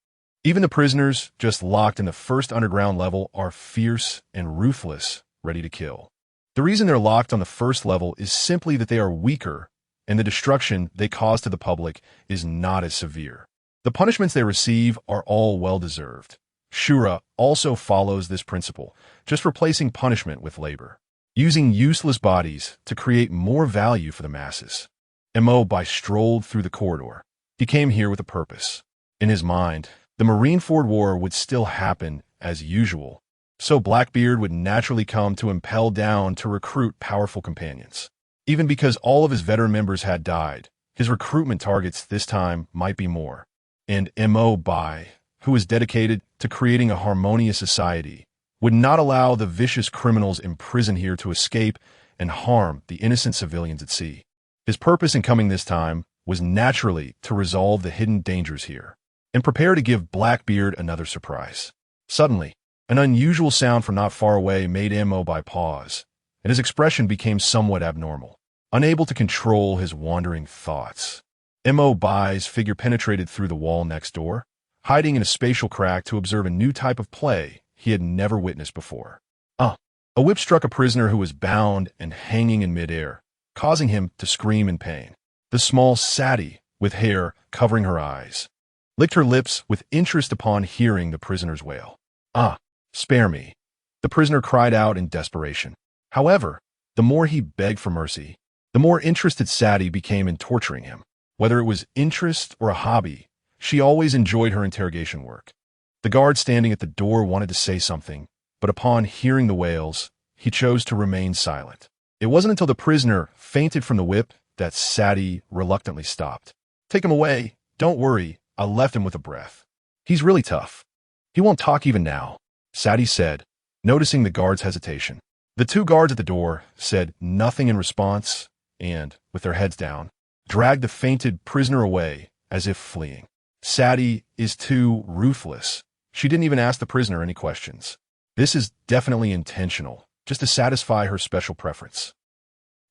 Even the prisoners just locked in the first underground level are fierce and ruthless, ready to kill. The reason they're locked on the first level is simply that they are weaker, and the destruction they cause to the public is not as severe. The punishments they receive are all well-deserved. Shura also follows this principle, just replacing punishment with labor, using useless bodies to create more value for the masses. Bai strolled through the corridor. He came here with a purpose. In his mind, the Marineford War would still happen as usual, so Blackbeard would naturally come to Impel Down to recruit powerful companions. Even because all of his veteran members had died, his recruitment targets this time might be more. And Bai, who was dedicated to creating a harmonious society, would not allow the vicious criminals imprisoned here to escape and harm the innocent civilians at sea. His purpose in coming this time was naturally to resolve the hidden dangers here and prepare to give Blackbeard another surprise. Suddenly, an unusual sound from not far away made Bai pause, and his expression became somewhat abnormal, unable to control his wandering thoughts. Bai's figure penetrated through the wall next door, hiding in a spatial crack to observe a new type of play he had never witnessed before. A whip struck a prisoner who was bound and hanging in midair, causing him to scream in pain. The small Sadie, with hair covering her eyes, licked her lips with interest upon hearing the prisoner's wail. Spare me, the prisoner cried out in desperation. However, the more he begged for mercy, the more interested Sadie became in torturing him. Whether it was interest or a hobby, she always enjoyed her interrogation work. The guard standing at the door wanted to say something, but upon hearing the wails, he chose to remain silent. It wasn't until the prisoner fainted from the whip that Sadie reluctantly stopped. Take him away. Don't worry, I left him with a breath. He's really tough. He won't talk even now, Sadie said, noticing the guard's hesitation. The two guards at the door said nothing in response and, with their heads down, dragged the fainted prisoner away as if fleeing. Sadie is too ruthless. She didn't even ask the prisoner any questions. This is definitely intentional, just to satisfy her special preference.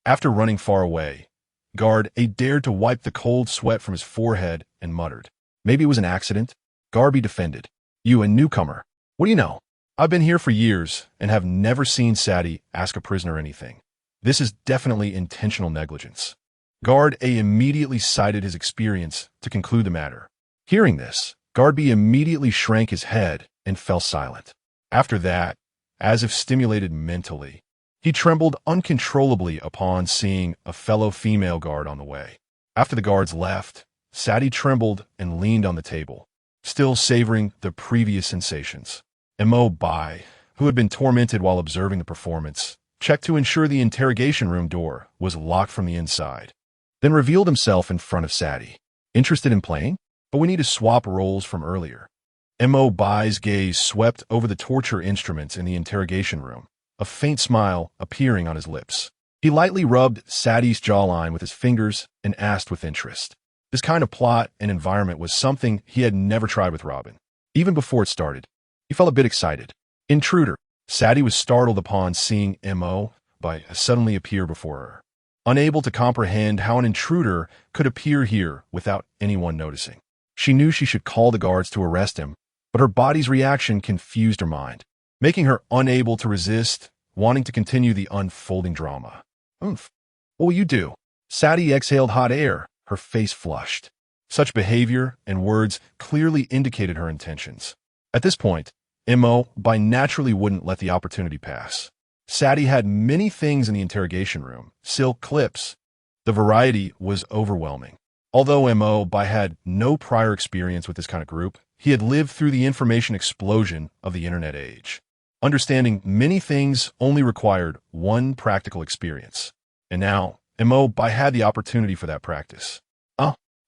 After running far away, Guard A dared to wipe the cold sweat from his forehead and muttered, "Maybe it was an accident." Garby defended, "You, a newcomer. What do you know? I've been here for years and have never seen Sadie ask a prisoner anything. This is definitely intentional negligence." Guard A immediately cited his experience to conclude the matter. Hearing this, Guard B immediately shrank his head and fell silent. After that, as if stimulated mentally, he trembled uncontrollably upon seeing a fellow female guard on the way. After the guards left, Sadie trembled and leaned on the table, still savoring the previous sensations. Bai, who had been tormented while observing the performance, checked to ensure the interrogation room door was locked from the inside, then revealed himself in front of Sadie. "Interested in playing? But we need to swap roles from earlier." Bai's gaze swept over the torture instruments in the interrogation room, a faint smile appearing on his lips. He lightly rubbed Sadie's jawline with his fingers and asked with interest. This kind of plot and environment was something he had never tried with Robin. Even before it started, he felt a bit excited. "Intruder." Sadie was startled upon seeing Bai suddenly appear before her. unable to comprehend how an intruder could appear here without anyone noticing. She knew she should call the guards to arrest him, but her body's reaction confused her mind, making her unable to resist, wanting to continue the unfolding drama. Oomph. What will you do? Sadie exhaled hot air, her face flushed. Such behavior and words clearly indicated her intentions. At this point, BaiGets naturally wouldn't let the opportunity pass. Sadie had many things in the interrogation room, silk clips. The variety was overwhelming. Although BaiGets had no prior experience with this kind of group, he had lived through the information explosion of the internet age. Understanding many things only required one practical experience. And now, BaiGets had the opportunity for that practice.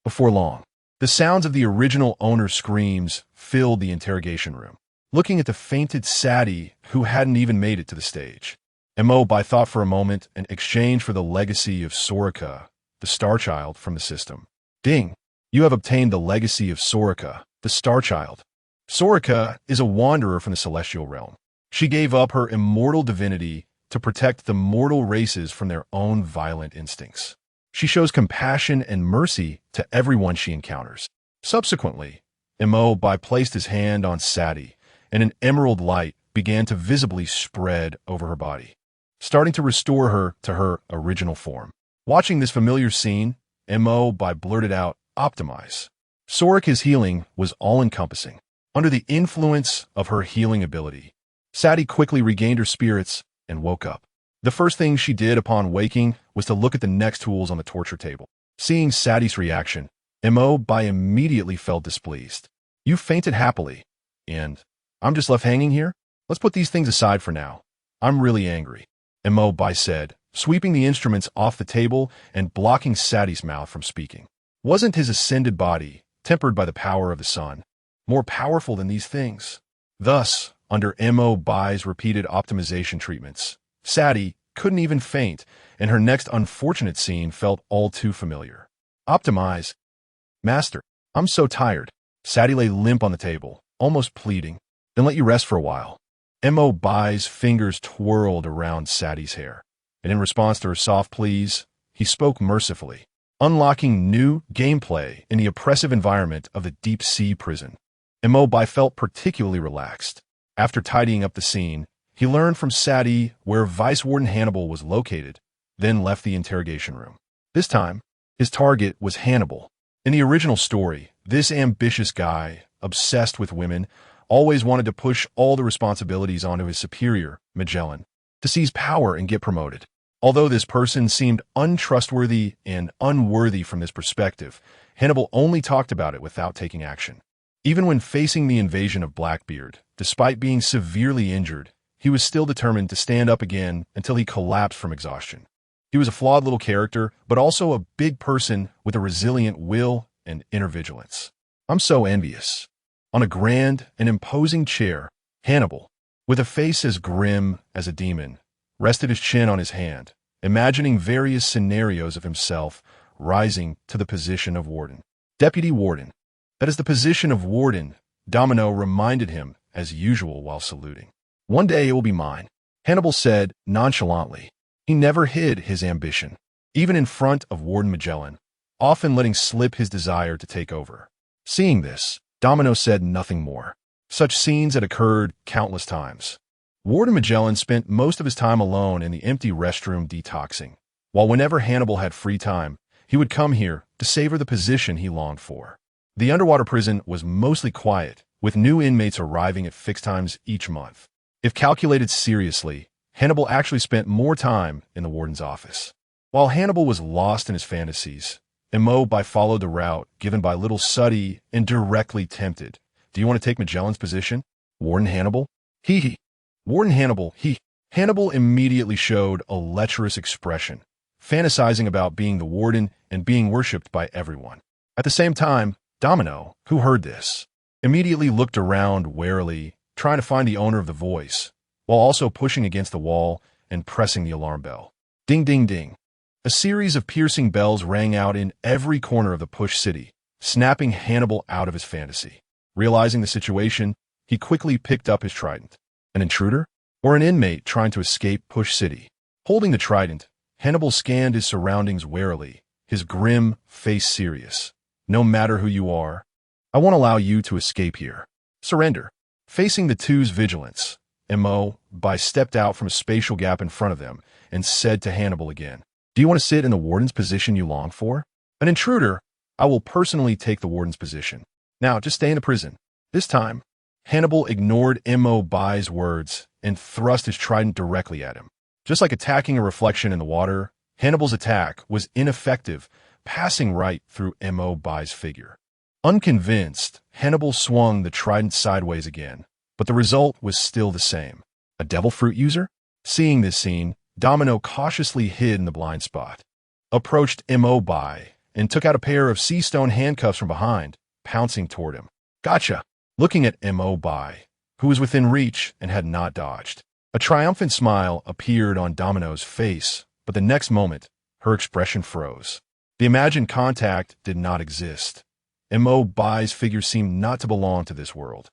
Before long, the sounds of the original owner's screams filled the interrogation room. Looking at the fainted Sadie, who hadn't even made it to the stage, BaiGets thought for a moment and exchanged for the legacy of Soraka, the Star Child from the system. Ding! You have obtained the legacy of Soraka, the Star Child. Soraka is a wanderer from the celestial realm. She gave up her immortal divinity to protect the mortal races from their own violent instincts. She shows compassion and mercy to everyone she encounters. Subsequently, BaiGets placed his hand on Sadie, and an emerald light began to visibly spread over her body, starting to restore her to her original form. Watching this familiar scene, BaiGets blurted out, "Optimize." Soraka's healing was all-encompassing. Under the influence of her healing ability, Sadie quickly regained her spirits and woke up. The first thing she did upon waking was to look at the next tools on the torture table. Seeing Sadie's reaction, BaiGets immediately felt displeased. "You fainted happily, and I'm just left hanging here? Let's put these things aside for now. I'm really angry," BaiGets said, sweeping the instruments off the table and blocking Sadie's mouth from speaking. Wasn't his ascended body, tempered by the power of the sun, more powerful than these things? Thus, under BaiGets' repeated optimization treatments, Sadie couldn't even faint, and her next unfortunate scene felt all too familiar. "Optimize. Master, I'm so tired." Sadie lay limp on the table, almost pleading. "Then let you rest for a while." BaiGets' fingers twirled around Sadie's hair, and in response to her soft pleas, he spoke mercifully, unlocking new gameplay in the oppressive environment of the deep-sea prison. BaiGets felt particularly relaxed. After tidying up the scene, he learned from Sadie where Vice Warden Hannibal was located, then left the interrogation room. This time, his target was Hannibal. In the original story, this ambitious guy, obsessed with women, always wanted to push all the responsibilities onto his superior, Magellan, to seize power and get promoted. Although this person seemed untrustworthy and unworthy from this perspective, Hannibal only talked about it without taking action. Even when facing the invasion of Blackbeard, despite being severely injured, he was still determined to stand up again until he collapsed from exhaustion. He was a flawed little character, but also a big person with a resilient will and inner vigilance. I'm so envious. On a grand and imposing chair, Hannibal, with a face as grim as a demon, rested his chin on his hand, imagining various scenarios of himself rising to the position of warden. Deputy warden. That is the position of warden, Domino reminded him as usual while saluting. "One day it will be mine," Hannibal said nonchalantly. He never hid his ambition, even in front of Warden Magellan, often letting slip his desire to take over. Seeing this, Domino said nothing more. Such scenes had occurred countless times. Warden Magellan spent most of his time alone in the empty restroom detoxing, while whenever Hannibal had free time, he would come here to savor the position he longed for. The underwater prison was mostly quiet, with new inmates arriving at fixed times each month. If calculated seriously, Hannibal actually spent more time in the warden's office. While Hannibal was lost in his fantasies, BaiGets followed the route given by little Suddy and directly tempted. "Do you want to take Magellan's position? Warden Hannibal?" He. Warden Hannibal, he. Hannibal immediately showed a lecherous expression, fantasizing about being the warden and being worshipped by everyone. At the same time, Domino, who heard this, immediately looked around warily, trying to find the owner of the voice, while also pushing against the wall and pressing the alarm bell. Ding, ding, ding. A series of piercing bells rang out in every corner of the Push City, snapping Hannibal out of his fantasy. Realizing the situation, he quickly picked up his trident. An intruder? Or an inmate trying to escape Push City? Holding the trident, Hannibal scanned his surroundings warily, his grim face serious. No matter who you are, I won't allow you to escape here. Surrender. Facing the two's vigilance, BaiGets stepped out from a spatial gap in front of them and said to Hannibal again, "Do you want to sit in the warden's position you long for? An intruder, I will personally take the warden's position. Now, just stay in the prison." This time, Hannibal ignored BaiGets' words and thrust his trident directly at him. Just like attacking a reflection in the water, Hannibal's attack was ineffective, passing right through BaiGets' figure. Unconvinced, Hannibal swung the trident sideways again, but the result was still the same. A devil fruit user? Seeing this scene, Domino cautiously hid in the blind spot, approached BaiGets, and took out a pair of sea stone handcuffs from behind, pouncing toward him. "Gotcha!" Looking at BaiGets, who was within reach and had not dodged. A triumphant smile appeared on Domino's face, but the next moment, her expression froze. The imagined contact did not exist. BaiGets' figure seemed not to belong to this world.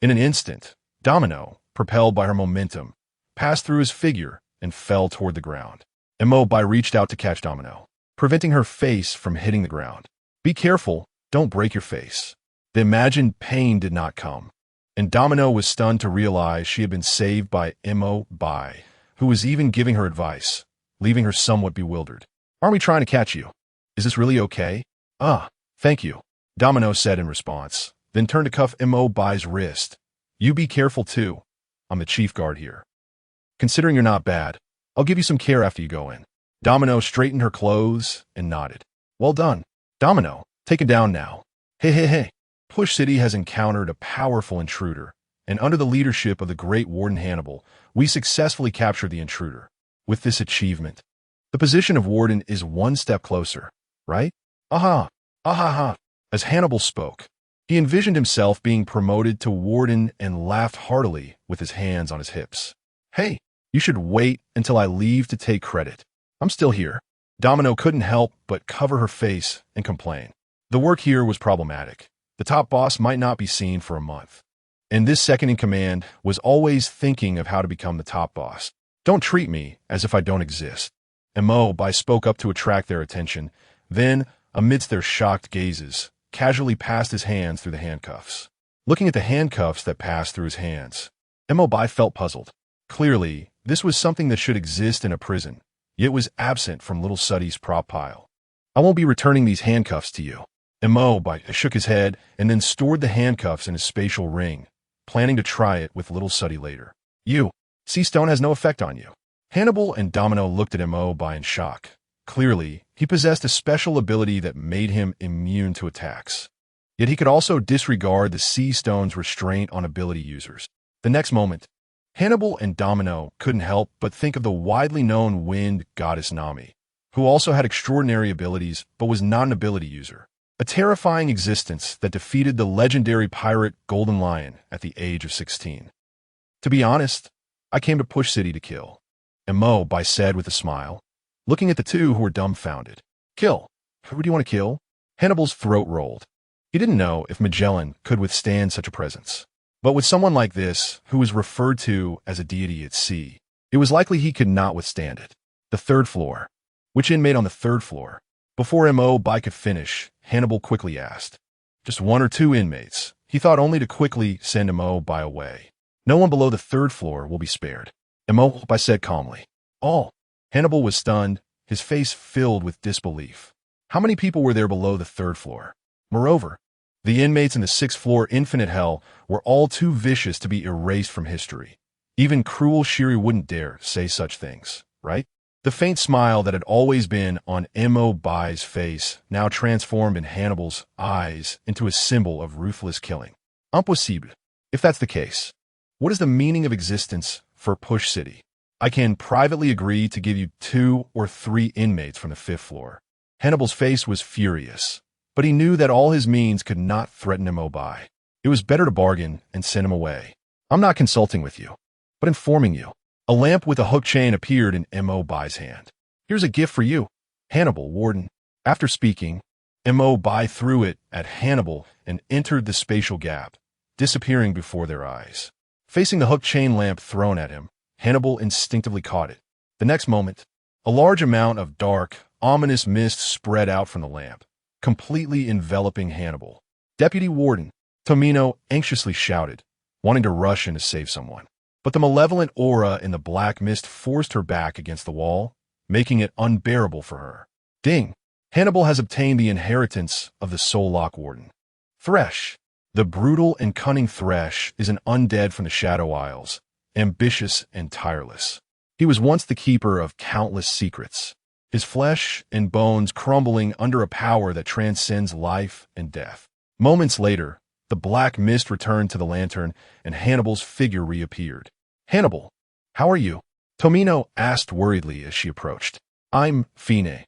In an instant, Domino, propelled by her momentum, passed through his figure and fell toward the ground. BaiGets reached out to catch Domino, preventing her face from hitting the ground. "Be careful, don't break your face." The imagined pain did not come, and Domino was stunned to realize she had been saved by BaiGets, who was even giving her advice, leaving her somewhat bewildered. "Aren't we trying to catch you? Is this really okay?" "Ah, thank you," Domino said in response, then turned to cuff BaiGets' wrist. "You be careful too. I'm the chief guard here. Considering you're not bad, I'll give you some care after you go in." Domino straightened her clothes and nodded. "Well done, Domino. Taken down now. Hey. Push City has encountered a powerful intruder, and under the leadership of the great Warden Hannibal, we successfully captured the intruder. With this achievement, the position of Warden is one step closer, right? Aha! As Hannibal spoke, he envisioned himself being promoted to Warden and laughed heartily with his hands on his hips. "Hey, you should wait until I leave to take credit. I'm still here." Domino couldn't help but cover her face and complain. The work here was problematic. The top boss might not be seen for a month, and this second in command was always thinking of how to become the top boss. "Don't treat me as if I don't exist." BaiGets spoke up to attract their attention, then, amidst their shocked gazes, casually passed his hands through the handcuffs. Looking at the handcuffs that passed through his hands, BaiGets felt puzzled. Clearly, this was something that should exist in a prison, yet was absent from Little Suddy's prop pile. "I won't be returning these handcuffs to you." BaiGets shook his head and then stored the handcuffs in his spatial ring, planning to try it with Little Suddy later. Sea stone has no effect on you." Hannibal and Domino looked at BaiGets in shock. Clearly, he possessed a special ability that made him immune to attacks. Yet he could also disregard the sea stone's restraint on ability users. The next moment, Hannibal and Domino couldn't help but think of the widely known wind goddess Nami, who also had extraordinary abilities but was not an ability user. A terrifying existence that defeated the legendary pirate Golden Lion at the age of 16. "To be honest, I came to Push City to kill," BaiGets said with a smile, looking at the two who were dumbfounded. "Kill? Who do you want to kill?" Hannibal's throat rolled. He didn't know if Magellan could withstand such a presence. But with someone like this, who was referred to as a deity at sea, it was likely he could not withstand it. The third floor. Which inmate on the third floor? Before BaiGets could finish, Hannibal quickly asked. "Just one or two inmates." He thought only to quickly send BaiGets away. "No one below the third floor will be spared," BaiGets said calmly. "All." Hannibal was stunned, his face filled with disbelief. How many people were there below the third floor? Moreover, the inmates in the sixth floor infinite hell were all too vicious to be erased from history. Even cruel Shiri wouldn't dare say such things, right? The faint smile that had always been on BaiGets' face now transformed in Hannibal's eyes into a symbol of ruthless killing. Impossible. If that's the case, what is the meaning of existence for Push City? I can privately agree to give you 2 or 3 inmates from the 5th floor. Hannibal's face was furious, but he knew that all his means could not threaten BaiGets. It was better to bargain and send him away. "I'm not consulting with you, but informing you." A lamp with a hook chain appeared in BaiGets' hand. "Here's a gift for you, Hannibal, Warden." After speaking, BaiGets threw it at Hannibal and entered the spatial gap, disappearing before their eyes. Facing the hook chain lamp thrown at him, Hannibal instinctively caught it. The next moment, A large amount of dark, ominous mist spread out from the lamp, completely enveloping Hannibal. "Deputy Warden," Tomino anxiously shouted, wanting to rush in to save someone. But the malevolent aura in the black mist forced her back against the wall, making it unbearable for her. Ding! Hannibal has obtained the inheritance of the Soul Lock Warden. Thresh. The brutal and cunning Thresh is an undead from the Shadow Isles, ambitious and tireless. He was once the keeper of countless secrets, his flesh and bones crumbling under a power that transcends life and death. Moments later, the black mist returned to the lantern and Hannibal's figure reappeared. "Hannibal, how are you?" Tomino asked worriedly as she approached. "I'm fine."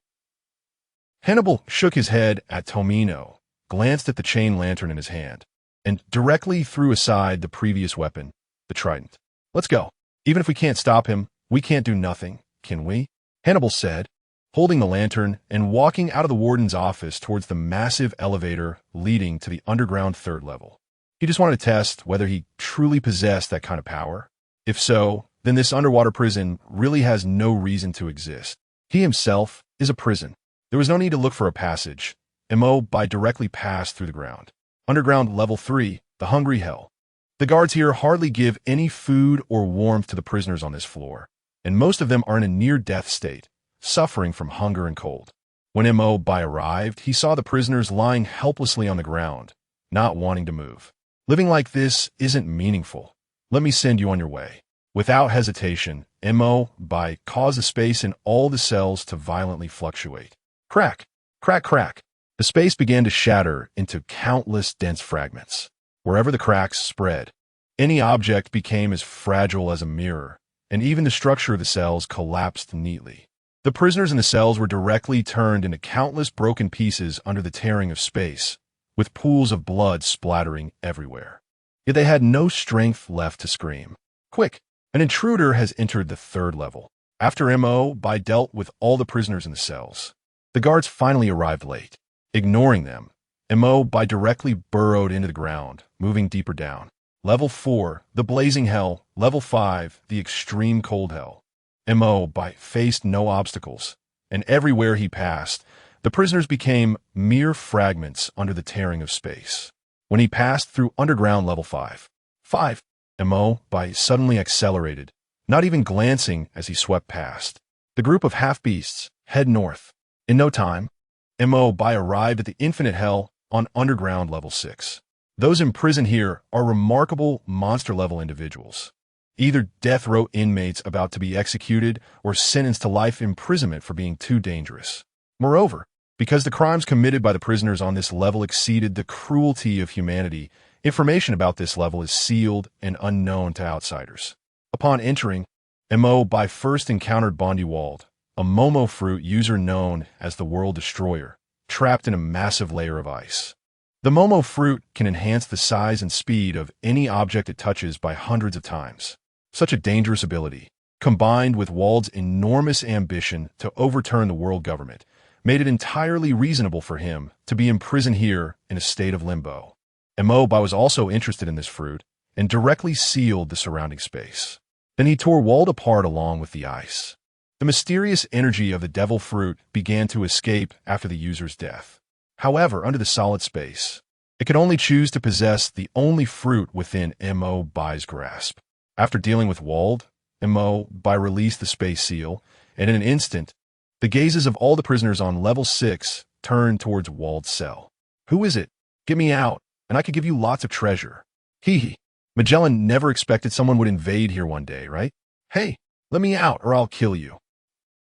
Hannibal shook his head at Tomino, glanced at the chain lantern in his hand, and directly threw aside the previous weapon, the trident. "Let's go. Even if we can't stop him, we can't do nothing, can we?" Hannibal said, holding the lantern and walking out of the warden's office towards the massive elevator leading to the underground third level. He just wanted to test whether he truly possessed that kind of power. If so, then this underwater prison really has no reason to exist. He himself is a prison. There was no need to look for a passage. By directly passed through the ground. Underground level 3, the Hungry Hell. The guards here hardly give any food or warmth to the prisoners on this floor, and most of them are in a near-death state, suffering from hunger and cold. When arrived, he saw the prisoners lying helplessly on the ground, not wanting to move. "Living like this isn't meaningful. Let me send you on your way." Without hesitation, caused the space in all the cells to violently fluctuate. Crack, crack, crack. The space began to shatter into countless dense fragments. Wherever the cracks spread, any object became as fragile as a mirror, and even the structure of the cells collapsed neatly. The prisoners in the cells were directly turned into countless broken pieces under the tearing of space, with pools of blood splattering everywhere. Yet they had no strength left to scream. "Quick! An intruder has entered the third level." After dealt with all the prisoners in the cells, the guards finally arrived late. Ignoring them, directly burrowed into the ground, moving deeper down. Level 4, the Blazing Hell. Level 5, the Extreme Cold Hell. Faced no obstacles, and everywhere he passed, the prisoners became mere fragments under the tearing of space. When he passed through underground level 5, suddenly accelerated, not even glancing as he swept past. The group of half-beasts head north. In no time, arrived at the Infinite Hell on underground level 6. Those imprisoned here are remarkable monster-level individuals, either death row inmates about to be executed or sentenced to life imprisonment for being too dangerous. Moreover, because the crimes committed by the prisoners on this level exceeded the cruelty of humanity, information about this level is sealed and unknown to outsiders. Upon entering, first encountered Bondiwald, a Momo fruit user known as the World Destroyer, trapped in a massive layer of ice. The Momo fruit can enhance the size and speed of any object it touches by hundreds of times. Such a dangerous ability, combined with Wald's enormous ambition to overturn the world government, made it entirely reasonable for him to be imprisoned here in a state of limbo. Was also interested in this fruit and directly sealed the surrounding space. Then he tore Wald apart along with the ice. The mysterious energy of the devil fruit began to escape after the user's death. However, under the solid space, it could only choose to possess the only fruit within Bai's grasp. After dealing with Wald, Bai released the space seal, and in an instant, the gazes of all the prisoners on level 6 turned towards Wald's cell. "Who is it? Get me out, and I could give you lots of treasure." Hee. Magellan never expected someone would invade here one day, right? "Hey, let me out or I'll kill you."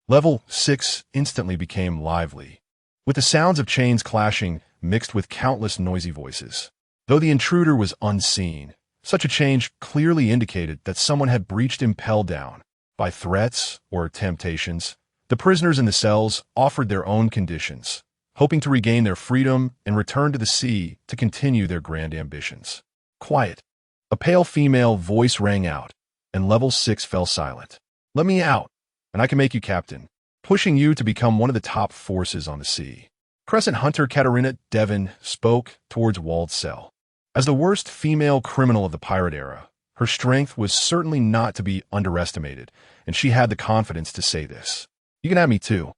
Level 6 instantly became lively, with the sounds of chains clashing mixed with countless noisy voices. Though the intruder was unseen, such a change clearly indicated that someone had breached Impel down. By threats or temptations, the prisoners in the cells offered their own conditions, hoping to regain their freedom and return to the sea to continue their grand ambitions. Quiet. A pale female voice rang out, and level 6 fell silent. "Let me out, and I can make you captain, pushing you to become one of the top forces on the sea." Crescent Hunter Katarina Devon spoke towards Wald's cell. As the worst female criminal of the pirate era, her strength was certainly not to be underestimated, and she had the confidence to say this. You can have me too.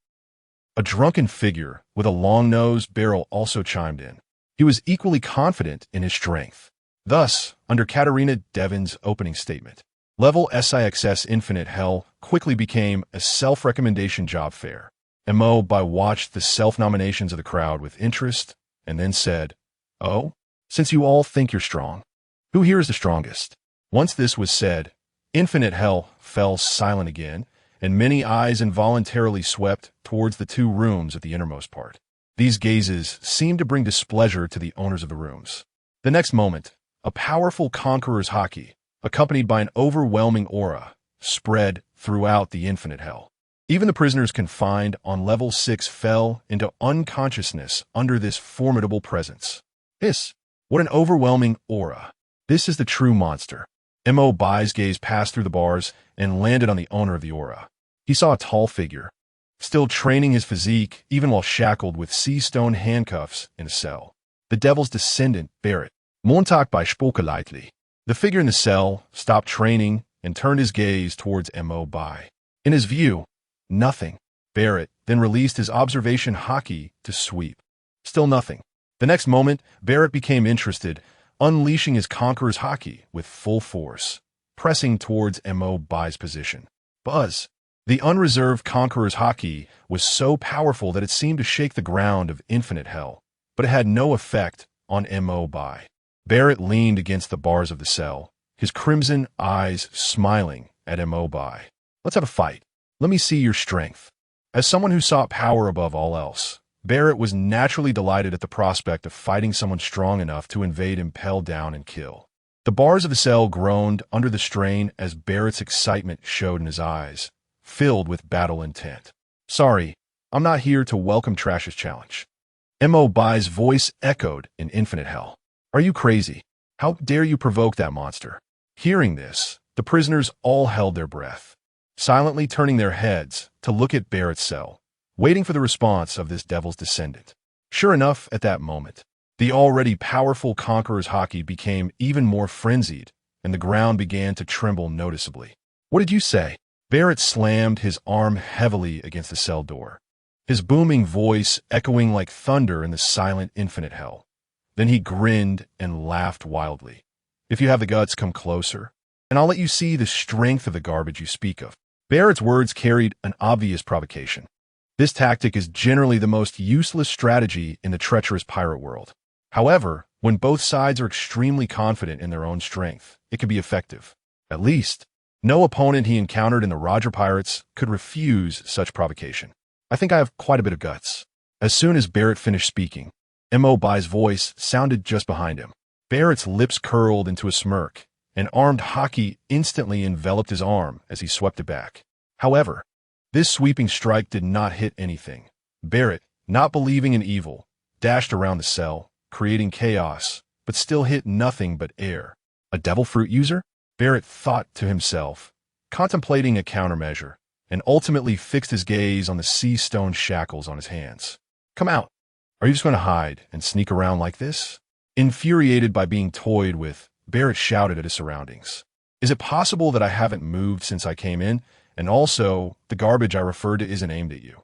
A drunken figure with a long-nosed barrel also chimed in. He was equally confident in his strength. Thus, under Katarina Devon's opening statement, Level SIXS Infinite Hell quickly became a self-recommendation job fair. MO watched the self-nominations of the crowd with interest and then said, "Oh, since you all think you're strong, who here is the strongest?" Once this was said, Infinite Hell fell silent again, and many eyes involuntarily swept towards the two rooms at the innermost part. These gazes seemed to bring displeasure to the owners of the rooms. The next moment, a powerful conqueror's haki, accompanied by an overwhelming aura, spread throughout the Infinite Hell. Even the prisoners confined on Level 6 fell into unconsciousness under this formidable presence. What an overwhelming aura. This is the true monster. Bai's gaze passed through the bars and landed on the owner of the aura. He saw a tall figure, still training his physique even while shackled with sea-stone handcuffs in a cell. The devil's descendant, Barret. Montauk spoke lightly. The figure in the cell stopped training and turned his gaze towards Bai. In his view, nothing. Barret then released his observation haki to sweep. Still nothing. The next moment, Barret became interested, unleashing his conqueror's haki with full force, pressing towards Bai's position. Buzz! The unreserved conqueror's haki was so powerful that it seemed to shake the ground of Infinite Hell, but it had no effect on Bai. Barret leaned against the bars of the cell, his crimson eyes smiling at Bai. "Let's have a fight. Let me see your strength." As someone who sought power above all else, Barret was naturally delighted at the prospect of fighting someone strong enough to invade, impel down, and kill. The bars of the cell groaned under the strain as Barret's excitement showed in his eyes, filled with battle intent. "Sorry, I'm not here to welcome Trash's challenge." Bai's voice echoed in Infinite Hell. "Are you crazy? How dare you provoke that monster?" Hearing this, the prisoners all held their breath, silently turning their heads to look at Barret's cell, waiting for the response of this devil's descendant. Sure enough, at that moment, the already powerful conqueror's haki became even more frenzied, and the ground began to tremble noticeably. "What did you say?" Barret slammed his arm heavily against the cell door, his booming voice echoing like thunder in the silent Infinite Hell. Then he grinned and laughed wildly. "If you have the guts, come closer, and I'll let you see the strength of the garbage you speak of." Barret's words carried an obvious provocation. This tactic is generally the most useless strategy in the treacherous pirate world. However, when both sides are extremely confident in their own strength, it can be effective. At least, no opponent he encountered in the Roger Pirates could refuse such provocation. "I think I have quite a bit of guts." As soon as Barret finished speaking, Bai's voice sounded just behind him. Barret's lips curled into a smirk, and armed haki instantly enveloped his arm as he swept it back. However, this sweeping strike did not hit anything. Barret, not believing in evil, dashed around the cell, creating chaos, but still hit nothing but air. A devil fruit user? Barret thought to himself, contemplating a countermeasure, and ultimately fixed his gaze on the sea-stone shackles on his hands. "Come out. Are you just going to hide and sneak around like this?" Infuriated by being toyed with, Barret shouted at his surroundings. "Is it possible that I haven't moved since I came in, and also the garbage I referred to isn't aimed at you?"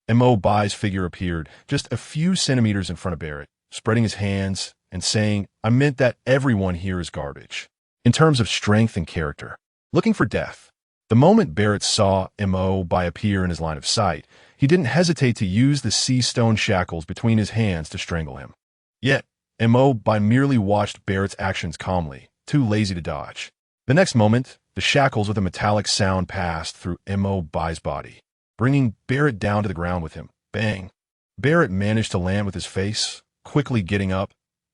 Bai's figure appeared just a few centimeters in front of Barret, spreading his hands and saying, "I meant that everyone here is garbage. In terms of strength and character, looking for death." The moment Barret saw Bai appear in his line of sight, he didn't hesitate to use the sea-stone shackles between his hands to strangle him. Yet, Bai merely watched Barret's actions calmly, too lazy to dodge. The next moment, the shackles with a metallic sound passed through Bai's body, bringing Barret down to the ground with him. Bang! Barret managed to land with his face, quickly getting up,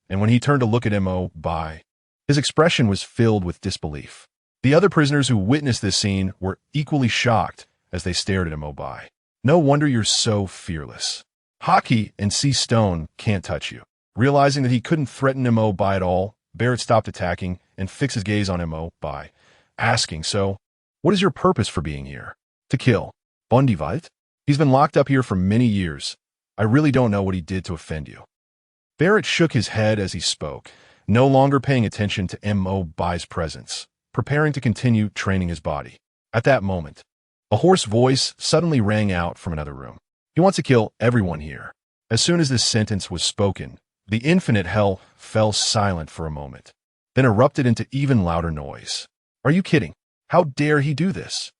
and when he turned to look at Bai, his expression was filled with disbelief. The other prisoners who witnessed this scene were equally shocked as they stared at Bai. "No wonder you're so fearless. Haki and sea stone can't touch you." Realizing that he couldn't threaten Bai at all, Barret stopped attacking and fixed his gaze on Bai, asking, "So, what is your purpose for being here?" "To kill. Bundivalt? He's been locked up here for many years. I really don't know what he did to offend you." Barret shook his head as he spoke, no longer paying attention to Bai's presence, preparing to continue training his body. At that moment, A hoarse voice suddenly rang out from another room. He wants to kill everyone here. As soon as this sentence was spoken, the infinite hell fell silent for a moment, then erupted into even louder noise. Are you kidding? How dare he do this?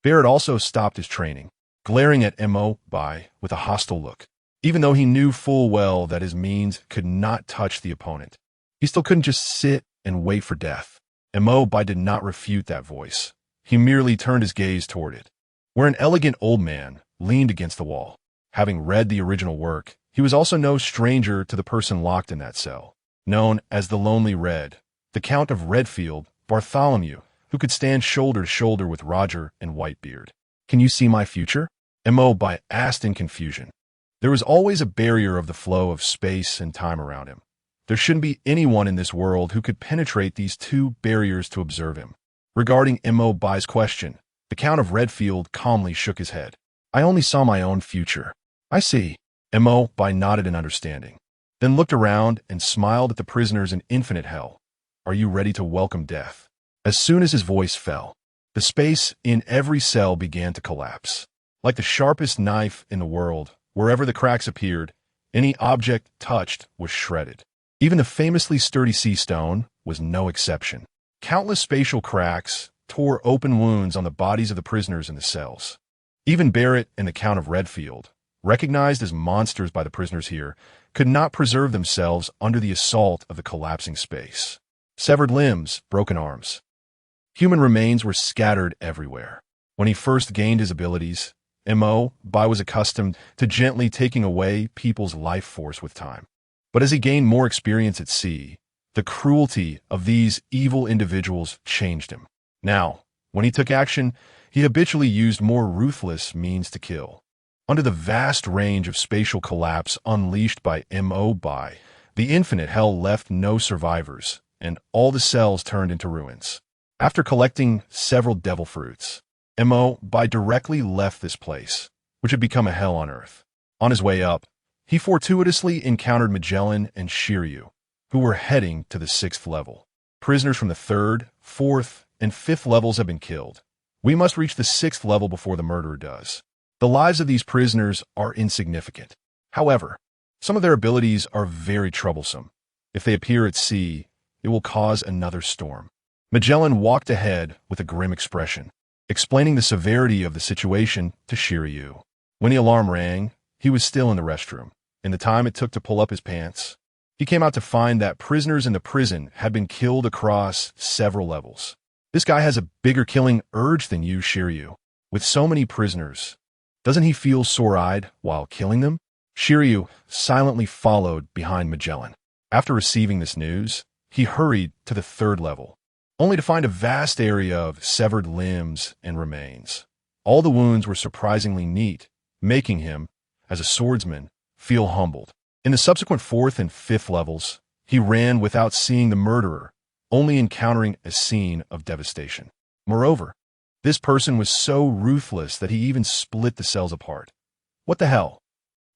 Barrett also stopped his training, glaring at Mo Bai with a hostile look. Even though he knew full well that his means could not touch the opponent, he still couldn't just sit and wait for death. Mo Bai did not refute that voice. He merely turned his gaze toward it, where an elegant old man leaned against the wall. Having read the original work, he was also no stranger to the person locked in that cell, known as the Lonely Red, the Count of Redfield, Bartholomew, who could stand shoulder to shoulder with Roger and Whitebeard. Can you see my future? Mo Bai asked in confusion. There was always a barrier of the flow of space and time around him. There shouldn't be anyone in this world who could penetrate these two barriers to observe him. Regarding Mo Bai's question, the Count of Redfield calmly shook his head. I only saw my own future. I see. Mo Bai nodded in understanding, then looked around and smiled at the prisoners in infinite hell. Are you ready to welcome death? As soon as his voice fell, the space in every cell began to collapse. Like the sharpest knife in the world, wherever the cracks appeared, any object touched was shredded. Even the famously sturdy sea stone was no exception. Countless spatial cracks tore open wounds on the bodies of the prisoners in the cells. Even Barrett and the Count of Redfield, recognized as monsters by the prisoners here, could not preserve themselves under the assault of the collapsing space. Severed limbs, broken arms. Human remains were scattered everywhere. When he first gained his abilities, Mo Bai was accustomed to gently taking away people's life force with time. But as he gained more experience at sea, the cruelty of these evil individuals changed him. Now, when he took action, he habitually used more ruthless means to kill. Under the vast range of spatial collapse unleashed by Mo Bai, the infinite hell left no survivors, and all the cells turned into ruins. After collecting several devil fruits, Mo Bai directly left this place, which had become a hell on earth. On his way up, he fortuitously encountered Magellan and Shiryu, who were heading to the 6th level. Prisoners from the 3rd, 4th, and 5th levels have been killed. We must reach the 6th level before the murderer does. The lives of these prisoners are insignificant. However, some of their abilities are very troublesome. If they appear at sea, it will cause another storm. Magellan walked ahead with a grim expression, explaining the severity of the situation to Shiryu. When the alarm rang, he was still in the restroom. In the time it took to pull up his pants, he came out to find that prisoners in the prison had been killed across several levels. This guy has a bigger killing urge than you, Shiryu. With so many prisoners, doesn't he feel sore-eyed while killing them? Shiryu silently followed behind Magellan. After receiving this news, he hurried to the 3rd level, only to find a vast area of severed limbs and remains. All the wounds were surprisingly neat, making him, as a swordsman, feel humbled. In the subsequent 4th and 5th levels, he ran without seeing the murderer, only encountering a scene of devastation. Moreover, this person was so ruthless that he even split the cells apart. What the hell?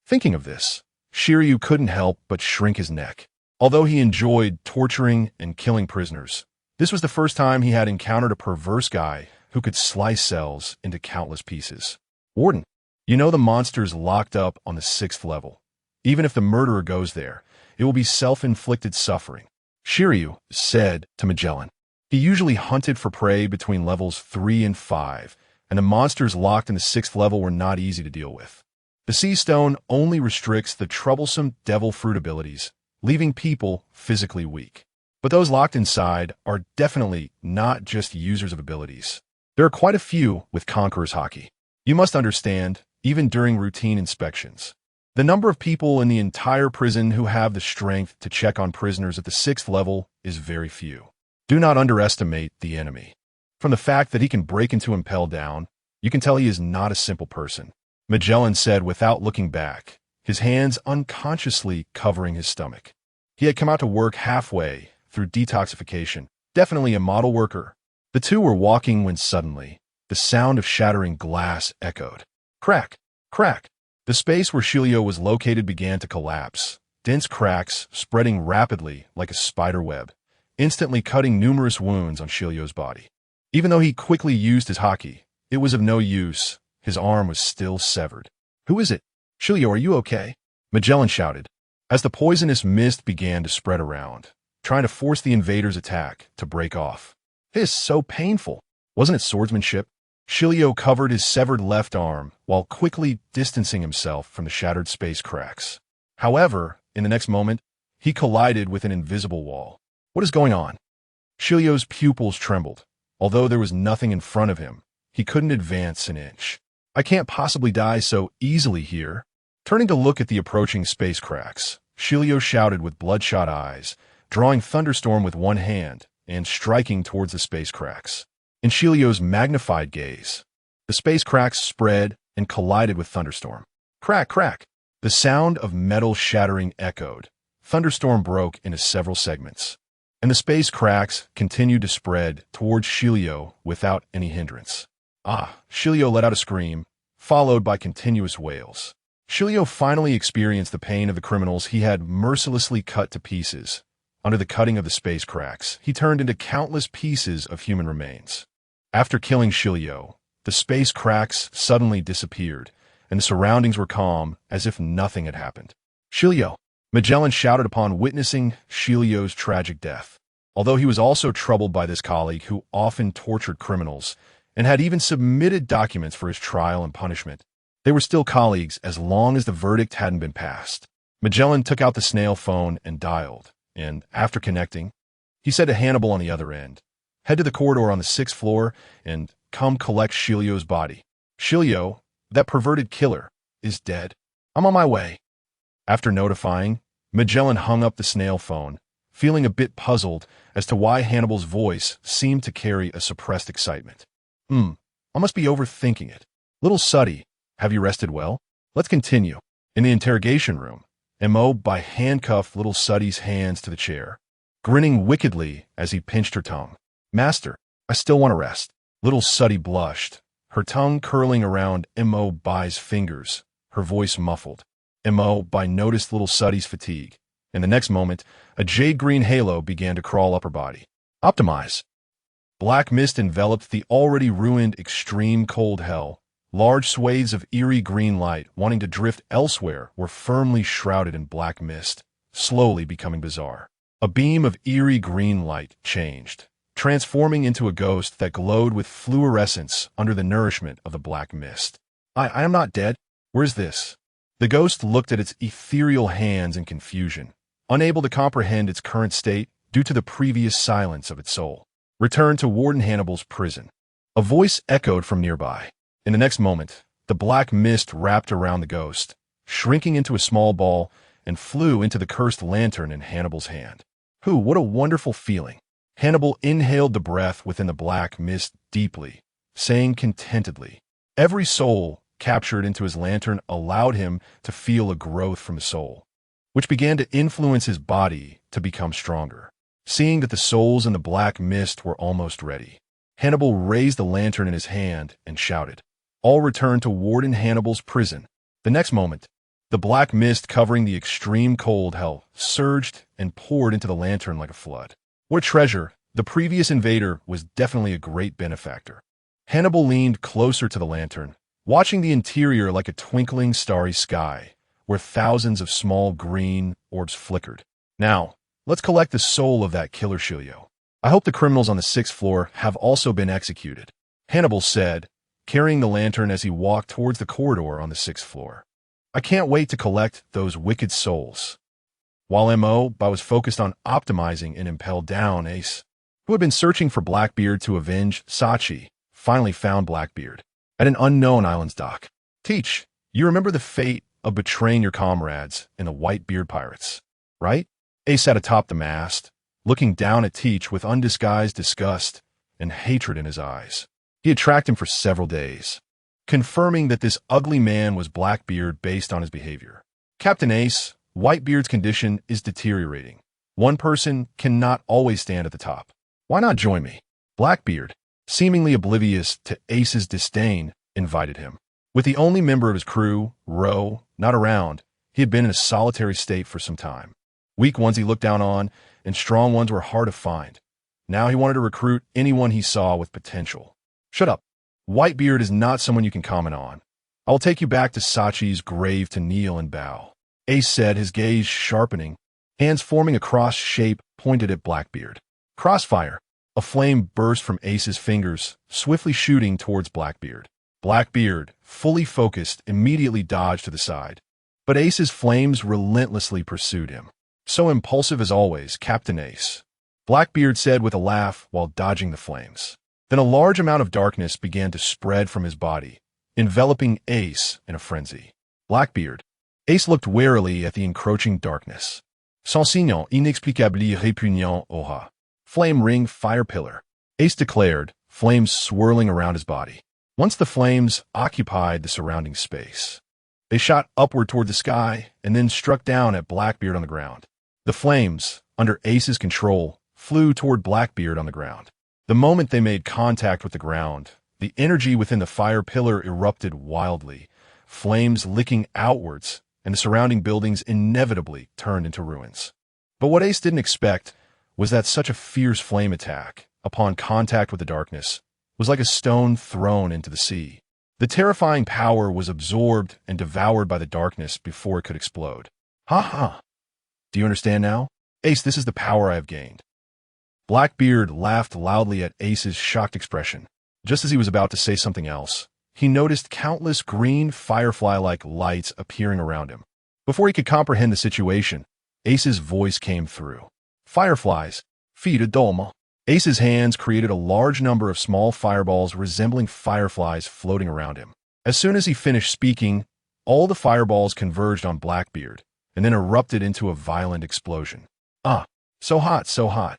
Thinking of this, Shiryu couldn't help but shrink his neck. Although he enjoyed torturing and killing prisoners, this was the first time he had encountered a perverse guy who could slice cells into countless pieces. Warden, you know the monster's locked up on the 6th level. Even if the murderer goes there, it will be self-inflicted suffering, Shiryu said to Magellan. He usually hunted for prey between levels 3 and 5, and the monsters locked in the 6th level were not easy to deal with. The Sea Stone only restricts the troublesome devil fruit abilities, leaving people physically weak. But those locked inside are definitely not just users of abilities. There are quite a few with Conqueror's Haki. You must understand, even during routine inspections, the number of people in the entire prison who have the strength to check on prisoners at the 6th level is very few. Do not underestimate the enemy. From the fact that he can break into Impel down, you can tell he is not a simple person, Magellan said without looking back, his hands unconsciously covering his stomach. He had come out to work halfway through detoxification, definitely a model worker. The two were walking when suddenly, the sound of shattering glass echoed. Crack! Crack! The space where Shilio was located began to collapse, dense cracks spreading rapidly like a spider web, instantly cutting numerous wounds on Shilio's body. Even though he quickly used his haki, It was of no use. His arm was still severed. "Who is it? Shilio, are you okay?" Magellan shouted, as the poisonous mist began to spread around, trying to force the invader's attack to break off. "It is so painful. Wasn't it swordsmanship?" Shilio covered his severed left arm while quickly distancing himself from the shattered space cracks. However, in the next moment, he collided with an invisible wall. "What is going on?" Shilio's pupils trembled. Although there was nothing in front of him, he couldn't advance an inch. "I can't possibly die so easily here." Turning to look at the approaching space cracks, Shilio shouted with bloodshot eyes, drawing Thunderstorm with one hand and striking towards the space cracks. In Shilio's magnified gaze, the space cracks spread and collided with Thunderstorm. Crack, crack! The sound of metal shattering echoed. Thunderstorm broke into several segments, and the space cracks continued to spread towards Shilio without any hindrance. "Ah!" Shilio let out a scream, followed by continuous wails. Shilio finally experienced the pain of the criminals he had mercilessly cut to pieces. Under the cutting of the space cracks, he turned into countless pieces of human remains. After killing Shilio, the space cracks suddenly disappeared, and the surroundings were calm as if nothing had happened. "Shilio!" Magellan shouted upon witnessing Shilio's tragic death. Although he was also troubled by this colleague who often tortured criminals and had even submitted documents for his trial and punishment, they were still colleagues as long as the verdict hadn't been passed. Magellan took out the snail phone and dialed, and after connecting, he said to Hannibal on the other end, "Head to the corridor on the 6th floor and come collect Shilio's body. Shilio, that perverted killer, is dead. I'm on my way." After notifying, Magellan hung up the snail phone, feeling a bit puzzled as to why Hannibal's voice seemed to carry a suppressed excitement. I must be overthinking it. Little Suddy, have you rested well? Let's continue." In the interrogation room, Mo handcuffed little Suddy's hands to the chair, grinning wickedly as he pinched her tongue. "Master, I still want to rest." Little Suddy blushed, her tongue curling around Mo's fingers, her voice muffled. Mo noticed little Suddy's fatigue, and the next moment, a jade-green halo began to crawl up her body. "Optimize." Black mist enveloped the already ruined extreme cold hell. Large swathes of eerie green light wanting to drift elsewhere were firmly shrouded in black mist, slowly becoming bizarre. A beam of eerie green light changed, transforming into a ghost that glowed with fluorescence under the nourishment of the black mist. I am not dead. Where's this?" The ghost looked at its ethereal hands in confusion, unable to comprehend its current state due to the previous silence of its soul. "Return to Warden Hannibal's prison." A voice echoed from nearby. In the next moment, the black mist wrapped around the ghost, shrinking into a small ball, and flew into the cursed lantern in Hannibal's hand. What a wonderful feeling. Hannibal inhaled the breath within the black mist deeply, saying contentedly, every soul captured into his lantern allowed him to feel a growth from the soul, which began to influence his body to become stronger. Seeing that the souls in the black mist were almost ready, Hannibal raised the lantern in his hand and shouted, "All return to Warden Hannibal's prison." The next moment, the black mist covering the extreme cold hell surged and poured into the lantern like a flood. What a treasure! The previous invader was definitely a great benefactor. Hannibal leaned closer to the lantern, watching the interior like a twinkling starry sky, where thousands of small green orbs flickered. "Now, let's collect the soul of that killer Shilio. I hope the criminals on the 6th floor have also been executed," Hannibal said, carrying the lantern as he walked towards the corridor on the 6th floor. "I can't wait to collect those wicked souls." While Mo was focused on optimizing and impelled down, Ace, who had been searching for Blackbeard to avenge Sachi, finally found Blackbeard at an unknown island's dock. "Teach, you remember the fate of betraying your comrades in the Whitebeard Pirates, right?" Ace sat atop the mast, looking down at Teach with undisguised disgust and hatred in his eyes. He had tracked him for several days, confirming that this ugly man was Blackbeard based on his behavior. "Captain Ace, Whitebeard's condition is deteriorating. One person cannot always stand at the top. Why not join me?" Blackbeard, seemingly oblivious to Ace's disdain, invited him. With the only member of his crew, Ro, not around, he had been in a solitary state for some time. Weak ones he looked down on, and strong ones were hard to find. Now he wanted to recruit anyone he saw with potential. "Shut up. Whitebeard is not someone you can comment on. I will take you back to Sachi's grave to kneel and bow. Ace said, his gaze sharpening, hands forming a cross shape pointed at Blackbeard. Crossfire. A flame burst from Ace's fingers, swiftly shooting towards Blackbeard. Blackbeard, fully focused, immediately dodged to the side. But Ace's flames relentlessly pursued him. So impulsive as always, Captain Ace, Blackbeard said with a laugh while dodging the flames. Then a large amount of darkness began to spread from his body, enveloping Ace in a frenzy. Blackbeard. Ace looked warily at the encroaching darkness. Son signal inexplicably répugnant aura. Flame ring fire pillar. Ace declared, flames swirling around his body. Once the flames occupied the surrounding space, they shot upward toward the sky and then struck down at Blackbeard on the ground. The flames, under Ace's control, flew toward Blackbeard on the ground. The moment they made contact with the ground, the energy within the fire pillar erupted wildly, flames licking outwards, and the surrounding buildings inevitably turned into ruins. But what Ace didn't expect was that such a fierce flame attack, upon contact with the darkness, was like a stone thrown into the sea. The terrifying power was absorbed and devoured by the darkness before it could explode. Ha ha! Do you understand now? Ace, this is the power I have gained. Blackbeard laughed loudly at Ace's shocked expression. Just as he was about to say something else, he noticed countless green firefly-like lights appearing around him. Before he could comprehend the situation, Ace's voice came through. Fireflies, feed a doma. Ace's hands created a large number of small fireballs resembling fireflies floating around him. As soon as he finished speaking, all the fireballs converged on Blackbeard and then erupted into a violent explosion. Ah, so hot, so hot.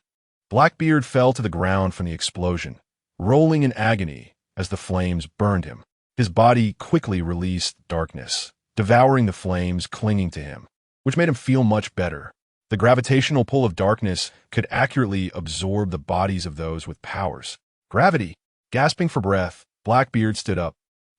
Blackbeard fell to the ground from the explosion, rolling in agony as the flames burned him. His body quickly released darkness, devouring the flames clinging to him, which made him feel much better. The gravitational pull of darkness could accurately absorb the bodies of those with powers. Gravity. Gasping for breath, Blackbeard stood up,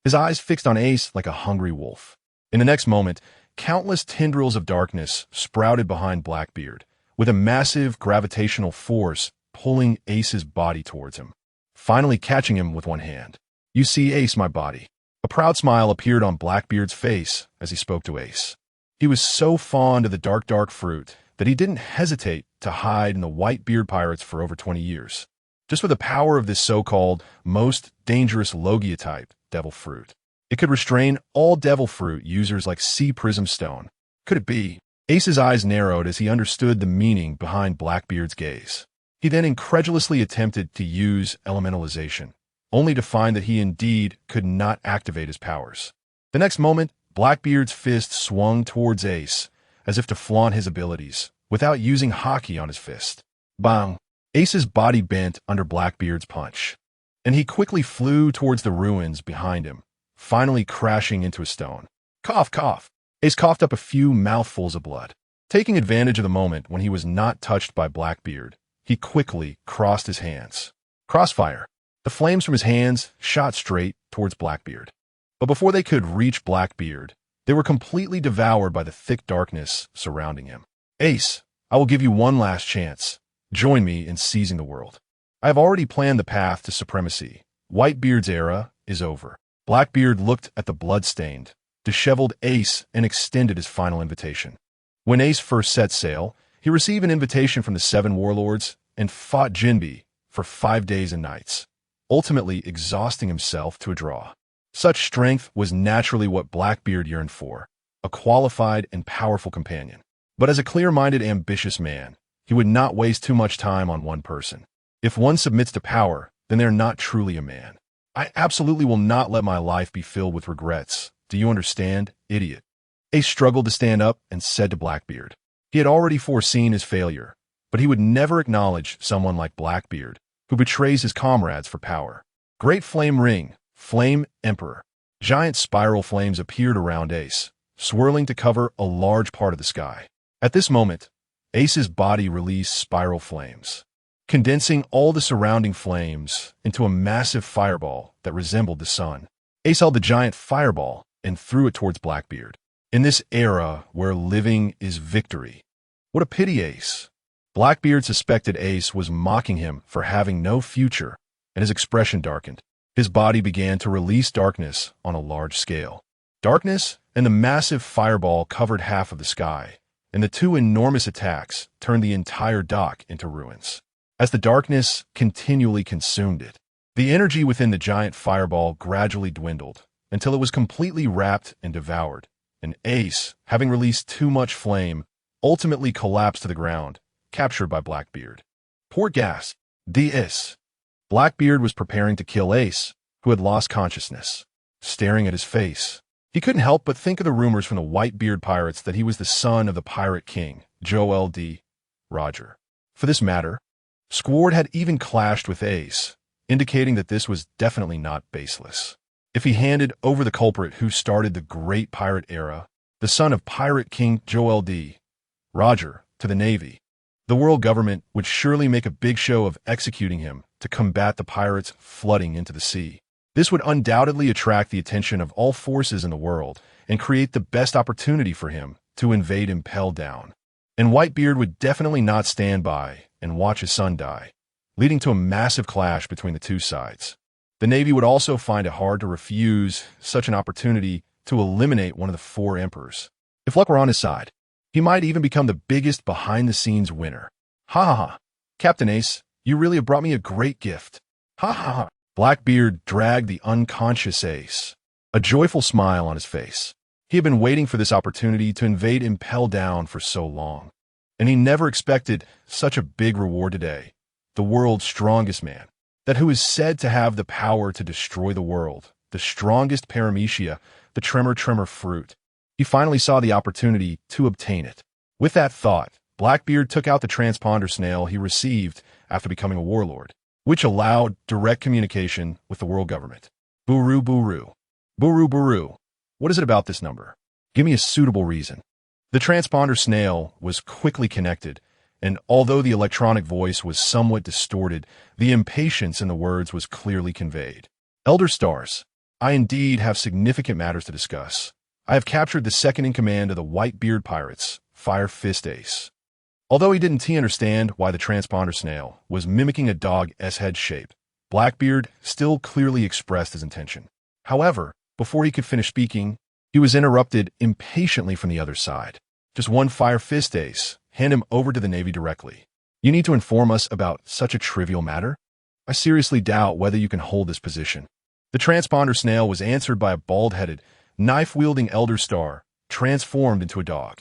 his eyes fixed on Ace like a hungry wolf. In the next moment, countless tendrils of darkness sprouted behind Blackbeard, with a massive gravitational force pulling Ace's body towards him, finally catching him with one hand. You see, Ace, my body. A proud smile appeared on Blackbeard's face as he spoke to Ace. He was so fond of the dark fruit that he didn't hesitate to hide in the Whitebeard pirates for over 20 years, just with the power of this so-called most dangerous Logia type devil fruit. It could restrain all devil fruit users like Sea Prism Stone. Could it be? Ace's eyes narrowed as he understood the meaning behind Blackbeard's gaze. He then incredulously attempted to use elementalization, only to find that he indeed could not activate his powers. The next moment, Blackbeard's fist swung towards Ace, as if to flaunt his abilities, without using hockey on his fist. Bang! Ace's body bent under Blackbeard's punch, and he quickly flew towards the ruins behind him, finally crashing into a stone. Cough, cough! Ace coughed up a few mouthfuls of blood. Taking advantage of the moment when he was not touched by Blackbeard, he quickly crossed his hands. Crossfire. The flames from his hands shot straight towards Blackbeard. But before they could reach Blackbeard, they were completely devoured by the thick darkness surrounding him. Ace, I will give you one last chance. Join me in seizing the world. I have already planned the path to supremacy. Whitebeard's era is over. Blackbeard looked at the blood-stained, disheveled Ace and extended his final invitation. When Ace first set sail, he received an invitation from the 7 warlords and fought Jinbe for 5 days and nights, ultimately exhausting himself to a draw. Such strength was naturally what Blackbeard yearned for, a qualified and powerful companion. But as a clear-minded, ambitious man, he would not waste too much time on one person. If one submits to power, then they're not truly a man. I absolutely will not let my life be filled with regrets. Do you understand, idiot? Ace struggled to stand up and said to Blackbeard. He had already foreseen his failure, but he would never acknowledge someone like Blackbeard, who betrays his comrades for power. Great Flame Ring, Flame Emperor. Giant spiral flames appeared around Ace, swirling to cover a large part of the sky. At this moment, Ace's body released spiral flames, condensing all the surrounding flames into a massive fireball that resembled the sun. Ace held the giant fireball and threw it towards Blackbeard. In this era where living is victory. What a pity, Ace. Blackbeard suspected Ace was mocking him for having no future, and his expression darkened. His body began to release darkness on a large scale. Darkness and the massive fireball covered half of the sky, and the two enormous attacks turned the entire dock into ruins. As the darkness continually consumed it, the energy within the giant fireball gradually dwindled until it was completely wrapped and devoured, and Ace, having released too much flame, ultimately collapsed to the ground, captured by Blackbeard. Poor gas. D.S. Blackbeard was preparing to kill Ace, who had lost consciousness. Staring at his face, he couldn't help but think of the rumors from the Whitebeard pirates that he was the son of the Pirate King, Joel D. Roger. For this matter, Squard had even clashed with Ace, indicating that this was definitely not baseless. If he handed over the culprit who started the Great Pirate Era, the son of Pirate King Joel D. Roger, to the Navy, the world government would surely make a big show of executing him to combat the pirates flooding into the sea. This would undoubtedly attract the attention of all forces in the world and create the best opportunity for him to invade Impel Down. And Whitebeard would definitely not stand by and watch his son die, leading to a massive clash between the two sides. The Navy would also find it hard to refuse such an opportunity to eliminate one of the four emperors. If luck were on his side, he might even become the biggest behind-the-scenes winner. Ha ha ha. Captain Ace, you really have brought me a great gift. Ha ha ha. Blackbeard dragged the unconscious Ace, a joyful smile on his face. He had been waiting for this opportunity to invade Impel Down for so long, and he never expected such a big reward today. The world's strongest man, that who is said to have the power to destroy the world, the strongest paramecia, the tremor fruit. He finally saw the opportunity to obtain it. With that thought, Blackbeard took out the transponder snail he received after becoming a warlord, which allowed direct communication with the world government. Buru Buru. Buru Buru. What is it about this number? Give me a suitable reason. The transponder snail was quickly connected, and although the electronic voice was somewhat distorted, the impatience in the words was clearly conveyed. Elder Stars, I indeed have significant matters to discuss. I have captured the second-in-command of the Whitebeard pirates, Fire Fist Ace. Although he didn't understand why the transponder snail was mimicking a dog's head shape, Blackbeard still clearly expressed his intention. However, before he could finish speaking, he was interrupted impatiently from the other side. Just one Fire Fist Ace. Hand him over to the Navy directly. You need to inform us about such a trivial matter? I seriously doubt whether you can hold this position. The transponder snail was answered by a bald-headed, knife-wielding elder star, transformed into a dog.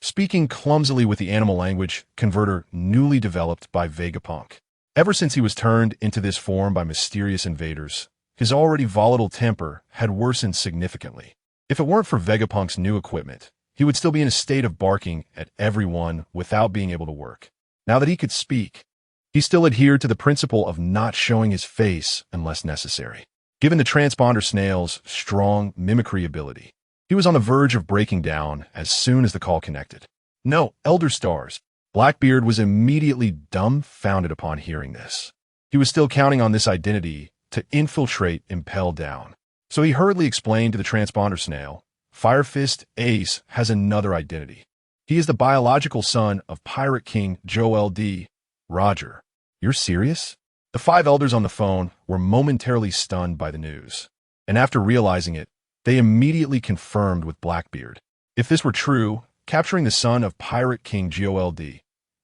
Speaking clumsily with the animal language converter newly developed by Vegapunk. Ever since he was turned into this form by mysterious invaders, his already volatile temper had worsened significantly. If it weren't for Vegapunk's new equipment, he would still be in a state of barking at everyone without being able to work. Now that he could speak, he still adhered to the principle of not showing his face unless necessary. Given the transponder snail's strong mimicry ability, he was on the verge of breaking down as soon as the call connected. No, Elder Stars. Blackbeard was immediately dumbfounded upon hearing this. He was still counting on this identity to infiltrate Impel Down. So he hurriedly explained to the transponder snail, Fire Fist Ace has another identity. He is the biological son of Pirate King Joel D. Roger. You're serious? The five elders on the phone were momentarily stunned by the news, and after realizing it, they immediately confirmed with Blackbeard. If this were true, capturing the son of Pirate King Joel D.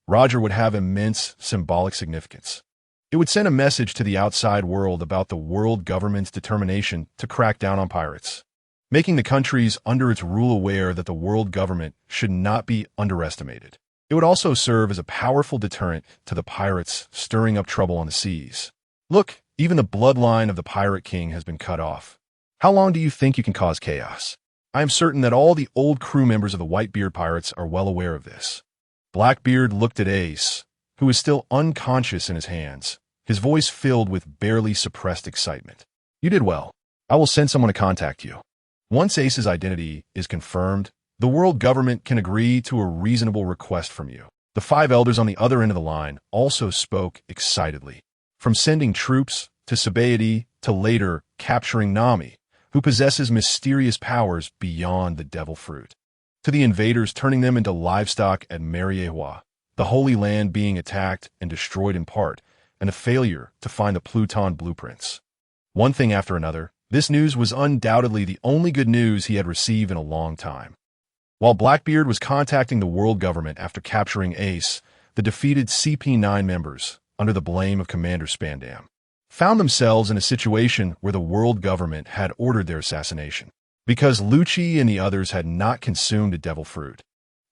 Roger would have immense symbolic significance. It would send a message to the outside world about the world government's determination to crack down on pirates, making the countries under its rule aware that the world government should not be underestimated. It would also serve as a powerful deterrent to the pirates stirring up trouble on the seas. Look, even the bloodline of the Pirate King has been cut off. How long do you think you can cause chaos? I am certain that all the old crew members of the Whitebeard pirates are well aware of this. Blackbeard looked at Ace, who was still unconscious in his hands, his voice filled with barely suppressed excitement. You did well. I will send someone to contact you. Once Ace's identity is confirmed, the world government can agree to a reasonable request from you. The five elders on the other end of the line also spoke excitedly. From sending troops to Sabaody to later capturing Nami, who possesses mysterious powers beyond the devil fruit, to the invaders turning them into livestock at Mariewa, the Holy Land being attacked and destroyed in part, and a failure to find the Pluton blueprints. one thing after another. This news was undoubtedly the only good news he had received in a long time. While Blackbeard was contacting the world government after capturing Ace, the defeated CP9 members, under the blame of Commander Spandam, found themselves in a situation where the world government had ordered their assassination, because Lucci and the others had not consumed a devil fruit.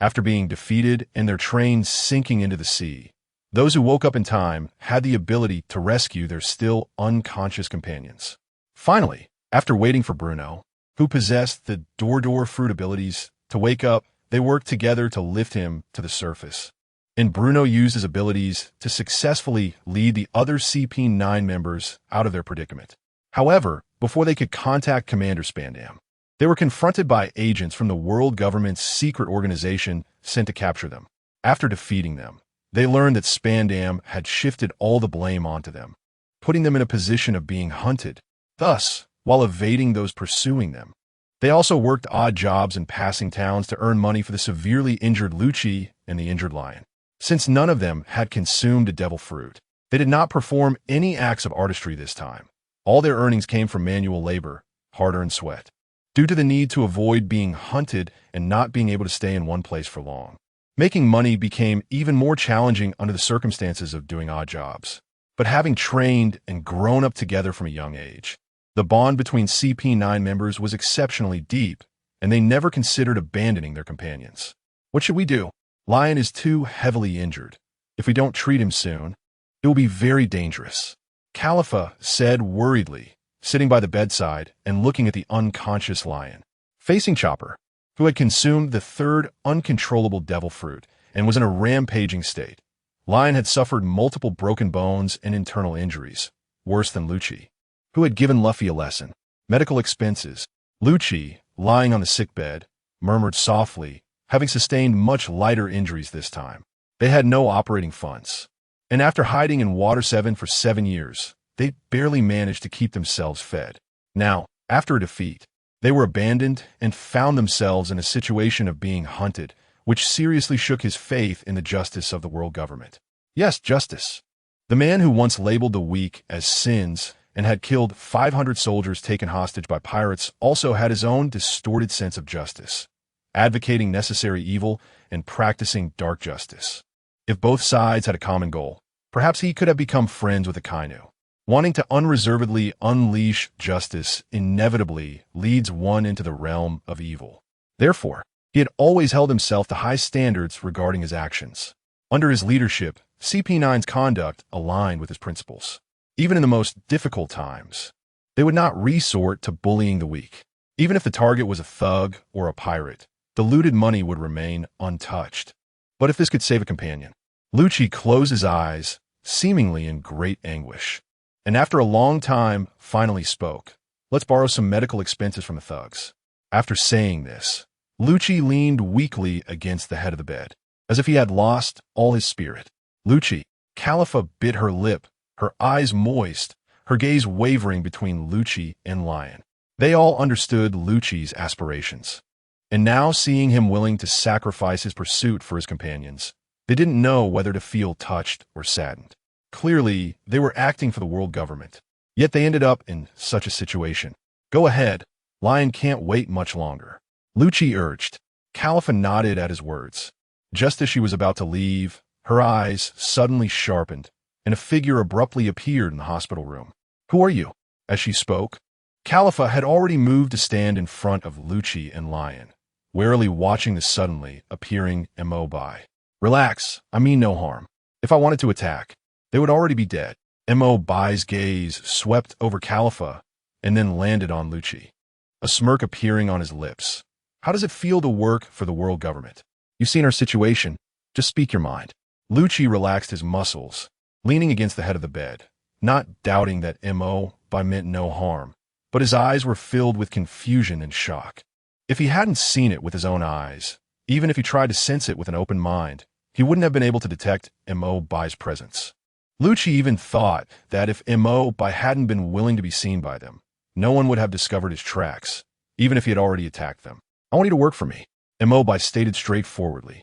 After being defeated and their train sinking into the sea, those who woke up in time had the ability to rescue their still unconscious companions. Finally, after waiting for Bruno, who possessed the door fruit abilities, to wake up, they worked together to lift him to the surface. And Bruno used his abilities to successfully lead the other CP9 members out of their predicament. However, before they could contact Commander Spandam, they were confronted by agents from the world government's secret organization sent to capture them. After defeating them, they learned that Spandam had shifted all the blame onto them, putting them in a position of being hunted. Thus, while evading those pursuing them, they also worked odd jobs in passing towns to earn money for the severely injured Lucci and the injured Lion. Since none of them had consumed a devil fruit, they did not perform any acts of artistry this time. All their earnings came from manual labor, hard-earned sweat, due to the need to avoid being hunted and not being able to stay in one place for long. Making money became even more challenging under the circumstances of doing odd jobs. But having trained and grown up together from a young age, the bond between CP9 members was exceptionally deep, and they never considered abandoning their companions. What should we do? Lion is too heavily injured. If we don't treat him soon, it will be very dangerous. Khalifa said worriedly, sitting by the bedside and looking at the unconscious Lion. Facing Chopper, who had consumed the third uncontrollable devil fruit and was in a rampaging state, Lion had suffered multiple broken bones and internal injuries, worse than Lucci, who had given Luffy a lesson. Medical expenses. Lucci, lying on the sickbed, murmured softly, having sustained much lighter injuries this time. They had no operating funds, and after hiding in Water 7 for 7 years, they barely managed to keep themselves fed. Now, after a defeat, they were abandoned and found themselves in a situation of being hunted, which seriously shook his faith in the justice of the world government. Yes, justice. The man who once labeled the weak as sins and had killed 500 soldiers taken hostage by pirates also had his own distorted sense of justice, advocating necessary evil and practicing dark justice. If both sides had a common goal, perhaps he could have become friends with Akainu. Wanting to unreservedly unleash justice inevitably leads one into the realm of evil. Therefore, he had always held himself to high standards regarding his actions. Under his leadership, CP9's conduct aligned with his principles. Even in the most difficult times, they would not resort to bullying the weak. Even if the target was a thug or a pirate, the looted money would remain untouched. But if this could save a companion, Lucci closed his eyes, seemingly in great anguish, and after a long time finally spoke. Let's borrow some medical expenses from the thugs. After saying this, Lucci leaned weakly against the head of the bed, as if he had lost all his spirit. Lucci. Khalifa bit her lip, her eyes moist, her gaze wavering between Lucci and Lion. They all understood Lucci's aspirations. And now, seeing him willing to sacrifice his pursuit for his companions, they didn't know whether to feel touched or saddened. Clearly, they were acting for the world government. Yet they ended up in such a situation. Go ahead. Lion can't wait much longer. Lucci urged. Khalifa nodded at his words. Just as she was about to leave, her eyes suddenly sharpened, and a figure abruptly appeared in the hospital room. Who are you? As she spoke, Khalifa had already moved to stand in front of Lucci and Lion, warily watching the suddenly appearing MO. Relax, I mean no harm. If I wanted to attack, they would already be dead. MO's gaze swept over Khalifa and then landed on Lucci, a smirk appearing on his lips. How does it feel to work for the world government? You've seen our situation. Just speak your mind. Lucci relaxed his muscles, leaning against the head of the bed, not doubting that MO meant no harm, but his eyes were filled with confusion and shock. If he hadn't seen it with his own eyes, even if he tried to sense it with an open mind, he wouldn't have been able to detect MO's presence. Lucci even thought that if MO hadn't been willing to be seen by them, no one would have discovered his tracks, even if he had already attacked them. I want you to work for me, MO stated straightforwardly.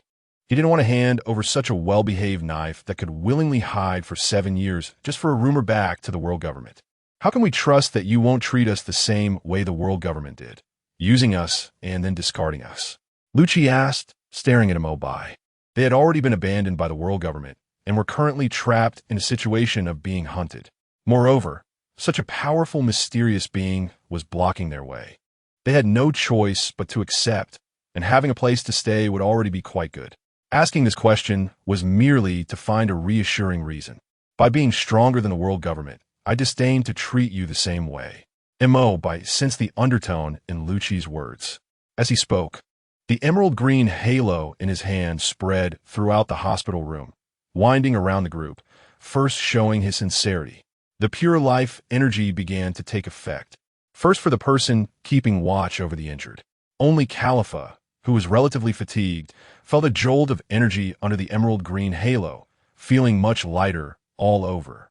He didn't want to hand over such a well-behaved knife that could willingly hide for 7 years just for a rumor back to the world government. How can we trust that you won't treat us the same way the world government did, using us and then discarding us? Lucci asked, staring at Bai. They had already been abandoned by the world government and were currently trapped in a situation of being hunted. Moreover, such a powerful, mysterious being was blocking their way. They had no choice but to accept, and having a place to stay would already be quite good. Asking this question was merely to find a reassuring reason. By being stronger than the world government, I disdain to treat you the same way. Bai sensed the undertone in Lucci's words. As he spoke, the emerald green halo in his hand spread throughout the hospital room, winding around the group, first showing his sincerity. The pure life energy began to take effect. First for the person keeping watch over the injured. Only Khalifa, who was relatively fatigued, felt a jolt of energy under the emerald green halo, feeling much lighter all over.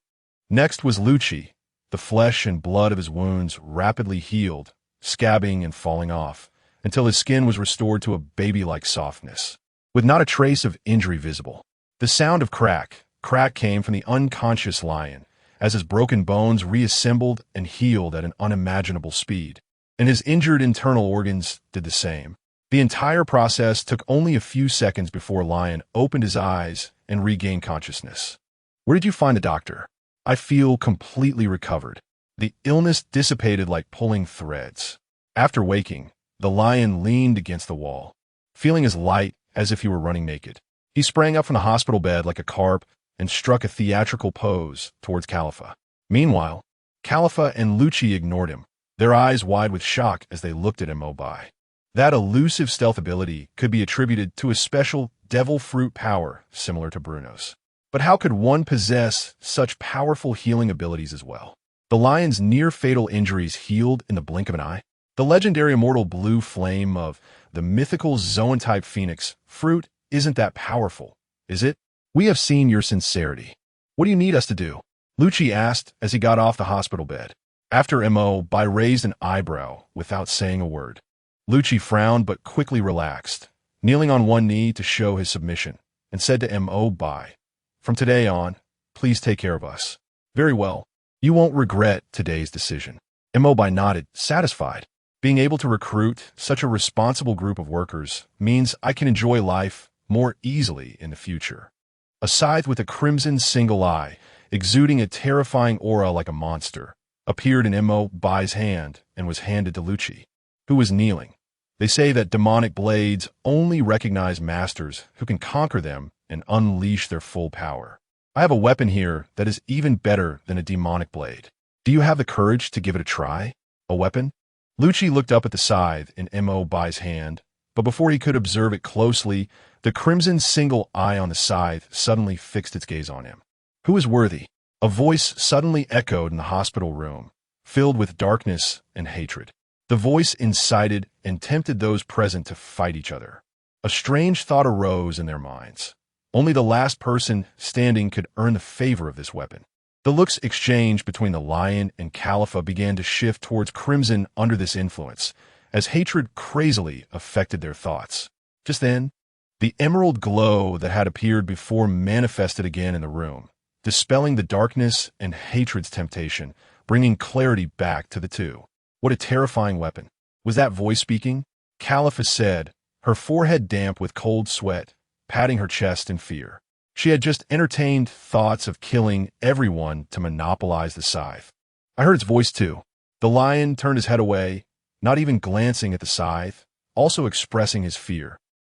Next was Lucci. The flesh and blood of his wounds rapidly healed, scabbing and falling off, until his skin was restored to a baby-like softness, with not a trace of injury visible. The sound of crack came from the unconscious lion, as his broken bones reassembled and healed at an unimaginable speed, and his injured internal organs did the same. The entire process took only a few seconds before Lion opened his eyes and regained consciousness. Where did you find the doctor? I feel completely recovered. The illness dissipated like pulling threads. After waking, the lion leaned against the wall, feeling as light as if he were running naked. He sprang up from the hospital bed like a carp and struck a theatrical pose towards Khalifa. Meanwhile, Khalifa and Lucci ignored him, their eyes wide with shock as they looked at Bai. That elusive stealth ability could be attributed to a special devil fruit power similar to Bruno's. But how could one possess such powerful healing abilities as well? The lion's near-fatal injuries healed in the blink of an eye. The legendary immortal blue flame of the mythical zoan-type phoenix fruit isn't that powerful, is it? We have seen your sincerity. What do you need us to do? Lucci asked as he got off the hospital bed. After Bai raised an eyebrow without saying a word. Lucci frowned but quickly relaxed, kneeling on one knee to show his submission, and said to Bai, "From today on, please take care of us." "Very well. You won't regret today's decision." Bai nodded, satisfied. Being able to recruit such a responsible group of workers means I can enjoy life more easily in the future. A scythe with a crimson single eye, exuding a terrifying aura like a monster, appeared in Bai's hand and was handed to Lucci, who was kneeling. They say that demonic blades only recognize masters who can conquer them and unleash their full power. I have a weapon here that is even better than a demonic blade. Do you have the courage to give it a try? A weapon? Lucci looked up at the scythe in Bai's hand, but before he could observe it closely, the crimson single eye on the scythe suddenly fixed its gaze on him. Who is worthy? A voice suddenly echoed in the hospital room, filled with darkness and hatred. The voice incited and tempted those present to fight each other. A strange thought arose in their minds. Only the last person standing could earn the favor of this weapon. The looks exchanged between the lion and Khalifa began to shift towards crimson under this influence, as hatred crazily affected their thoughts. Just then, the emerald glow that had appeared before manifested again in the room, dispelling the darkness and hatred's temptation, bringing clarity back to the two. What a terrifying weapon. Was that voice speaking? Khalifa said, her forehead damp with cold sweat, patting her chest in fear. She had just entertained thoughts of killing everyone to monopolize the scythe. I heard its voice too. The lion turned his head away, not even glancing at the scythe, also expressing his fear.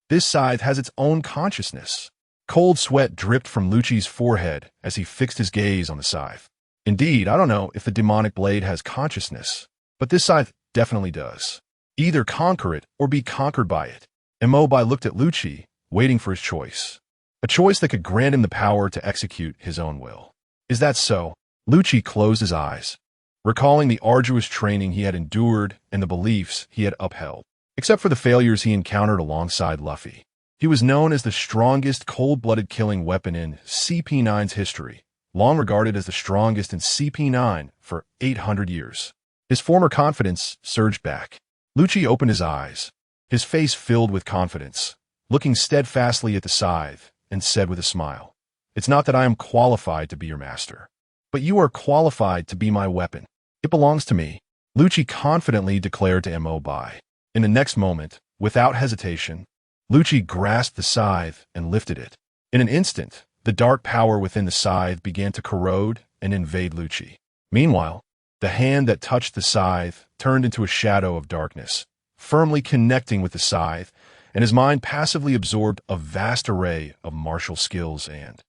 This scythe has its own consciousness. Cold sweat dripped from Lucci's forehead as he fixed his gaze on the scythe. Indeed, I don't know if the demonic blade has consciousness, but this scythe definitely does. Either conquer it or be conquered by it. Bai looked at Lucci, waiting for his choice. A choice that could grant him the power to execute his own will. Is that so? Lucci closed his eyes, recalling the arduous training he had endured and the beliefs he had upheld. Except for the failures he encountered alongside Luffy, he was known as the strongest cold-blooded killing weapon in CP9's history, long regarded as the strongest in CP9 for 800 years. His former confidence surged back. Lucci opened his eyes, his face filled with confidence, looking steadfastly at the scythe, and said with a smile, "It's not that I am qualified to be your master, but you are qualified to be my weapon." It belongs to me, Lucci confidently declared to Mo Bai. In the next moment, without hesitation, Lucci grasped the scythe and lifted it. In an instant, the dark power within the scythe began to corrode and invade Lucci. Meanwhile, the hand that touched the scythe turned into a shadow of darkness, firmly connecting with the scythe, and his mind passively absorbed a vast array of martial skills and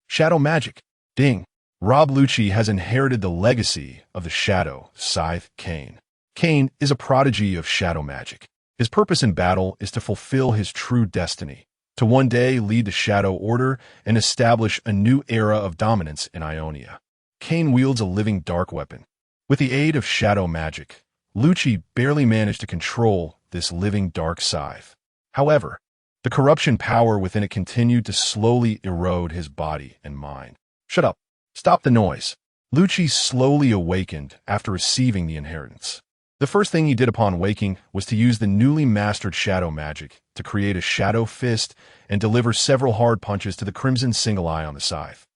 shadow magic. Ding! Rob Lucci has inherited the legacy of the shadow scythe Kane. Kane is a prodigy of shadow magic. His purpose in battle is to fulfill his true destiny, to one day lead the Shadow Order and establish a new era of dominance in Ionia. Kane wields a living dark weapon. With the aid of shadow magic, Lucci barely managed to control this living dark scythe. However, the corruption power within it continued to slowly erode his body and mind. Shut up. Stop the noise. Lucci slowly awakened after receiving the inheritance. The first thing he did upon waking was to use the newly mastered shadow magic to create a shadow fist and deliver several hard punches to the crimson single eye on the scythe.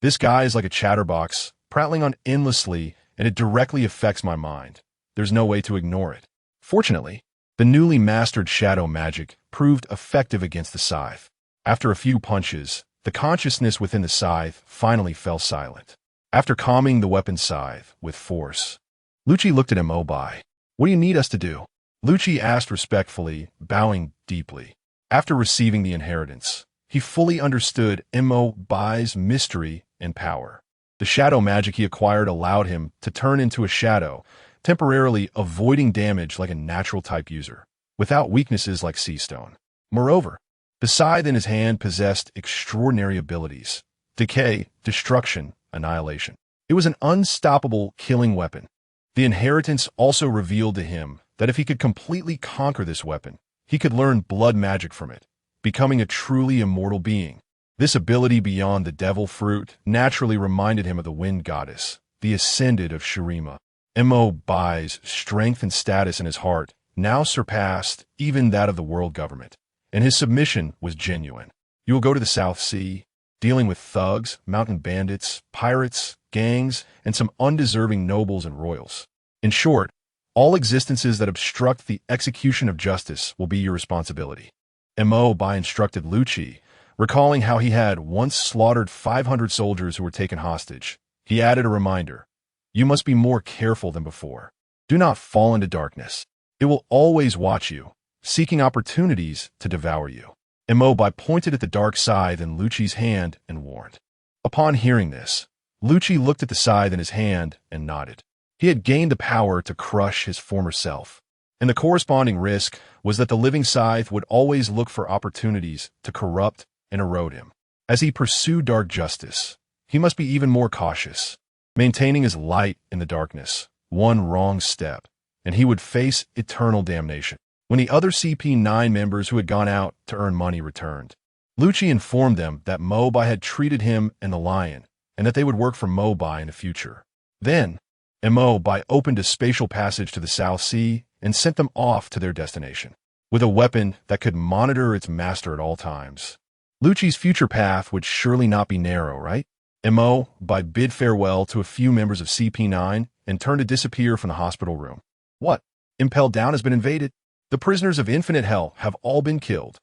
This guy is like a chatterbox, prattling on endlessly, and it directly affects my mind. There's no way to ignore it. Fortunately, the newly mastered shadow magic proved effective against the scythe. After a few punches, the consciousness within the scythe finally fell silent. After calming the weapon scythe with force, Lucci looked at Mo Bai. What do you need us to do? Lucci asked respectfully, bowing deeply. After receiving the inheritance, he fully understood Mo Bai's mystery and power. The shadow magic he acquired allowed him to turn into a shadow, temporarily avoiding damage like a natural-type user, without weaknesses like Sea Stone. Moreover, the scythe in his hand possessed extraordinary abilities: decay, destruction, annihilation. It was an unstoppable killing weapon. The inheritance also revealed to him that if he could completely conquer this weapon, he could learn blood magic from it, becoming a truly immortal being. This ability beyond the devil fruit naturally reminded him of the wind goddess, the ascended of Shurima. Mo Bai's strength and status in his heart now surpassed even that of the world government, and his submission was genuine. You will go to the South Sea, dealing with thugs, mountain bandits, pirates, gangs, and some undeserving nobles and royals. In short, all existences that obstruct the execution of justice will be your responsibility. Mo Bai instructed Lucci, recalling how he had once slaughtered 500 soldiers who were taken hostage. He added a reminder: you must be more careful than before. Do not fall into darkness. It will always watch you, seeking opportunities to devour you. Mo Bai pointed at the dark scythe in Lucci's hand and warned. Upon hearing this, Lucci looked at the scythe in his hand and nodded. He had gained the power to crush his former self, and the corresponding risk was that the living scythe would always look for opportunities to corrupt and erode him. As he pursued dark justice, he must be even more cautious, maintaining his light in the darkness. One wrong step, and he would face eternal damnation. When the other CP9 members who had gone out to earn money returned, Lucci informed them that Mo Bai had treated him and the lion, and that they would work for Mo Bai in the future. Then, Mo Bai opened a spatial passage to the South Sea and sent them off to their destination, with a weapon that could monitor its master at all times. Lucci's future path would surely not be narrow, right? Mo Bai bid farewell to a few members of CP9 and turned to disappear from the hospital room. What? Impel Down has been invaded? The prisoners of Infinite Hell have all been killed.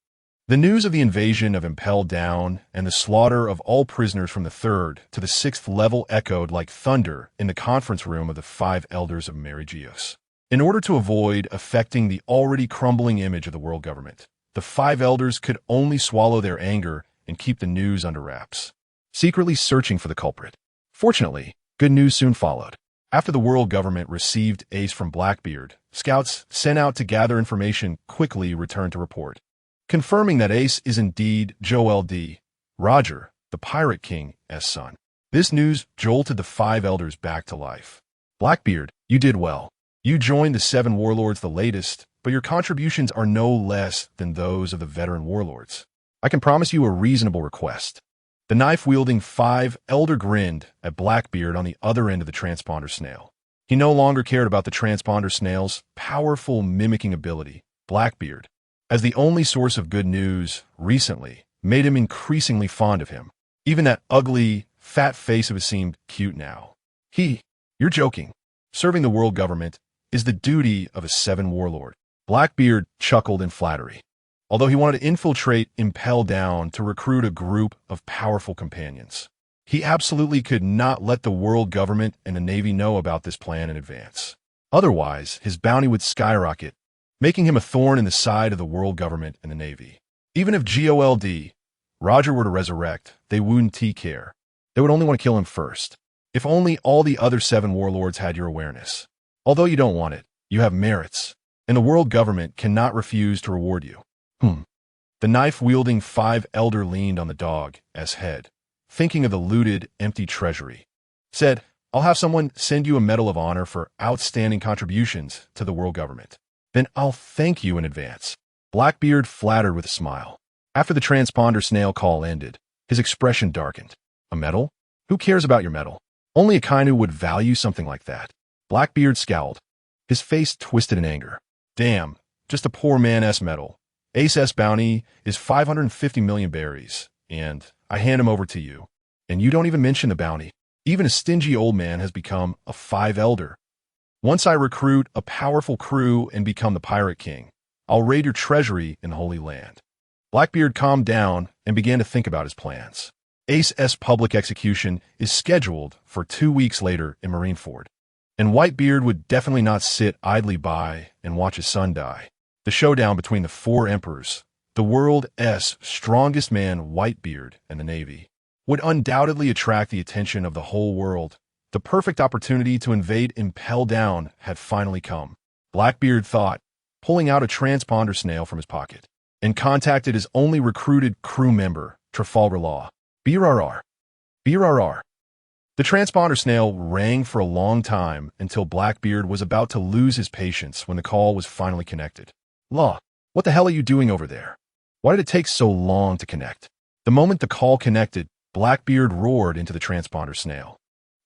The news of the invasion of Impel Down and the slaughter of all prisoners from the 3rd to the 6th level echoed like thunder in the conference room of the 5 elders of Merigios. In order to avoid affecting the already crumbling image of the world government, the 5 elders could only swallow their anger and keep the news under wraps, secretly searching for the culprit. Fortunately, good news soon followed. After the world government received Ace from Blackbeard, scouts sent out to gather information quickly returned to report, confirming that Ace is indeed Joel D. Roger, the Pirate King's son. This news jolted the 5 elders back to life. Blackbeard, you did well. You joined the 7 warlords the latest, but your contributions are no less than those of the veteran warlords. I can promise you a reasonable request. The knife-wielding 5 elder grinned at Blackbeard on the other end of the transponder snail. He no longer cared about the transponder snail's powerful mimicking ability. Blackbeard, as the only source of good news recently, made him increasingly fond of him. Even that ugly, fat face of his seemed cute now. You're joking. Serving the world government is the duty of a seven warlord. Blackbeard chuckled in flattery. Although he wanted to infiltrate Impel Down to recruit a group of powerful companions, he absolutely could not let the world government and the Navy know about this plan in advance. Otherwise, his bounty would skyrocket, making him a thorn in the side of the world government and the Navy. Even if GOLD, Roger, were to resurrect, they wouldn't care. They would only want to kill him first. If only all the other seven warlords had your awareness. Although you don't want it, you have merits, and the world government cannot refuse to reward you. The knife-wielding five elder leaned on the dog.As head, thinking of the looted, empty treasury. Said, I'll have someone send you a medal of honor for outstanding contributions to the world government. Then I'll thank you in advance. Blackbeard flattered with a smile. After the transponder snail call ended, his expression darkened. A medal? Who cares about your medal? Only a kind who would value something like that. Blackbeard scowled. His face twisted in anger. Damn, just a poor man's medal. Ace's bounty is 550 million berries, and I hand him over to you. And you don't even mention the bounty. Even a stingy old man has become a five elder. Once I recruit a powerful crew and become the pirate king, I'll raid your treasury in the Holy Land. Blackbeard calmed down and began to think about his plans. Ace's public execution is scheduled for 2 weeks later in Marineford, and Whitebeard would definitely not sit idly by and watch his son die. The showdown between the four emperors, the world's strongest man Whitebeard and the Navy, would undoubtedly attract the attention of the whole world. The perfect opportunity to invade Impel Down had finally come. Blackbeard thought, pulling out a transponder snail from his pocket, and contacted his only recruited crew member, Trafalgar Law. BRR. BRR. The transponder snail rang for a long time until Blackbeard was about to lose his patience when the call was finally connected. Law, what the hell are you doing over there? Why did it take so long to connect? The moment the call connected, Blackbeard roared into the transponder snail.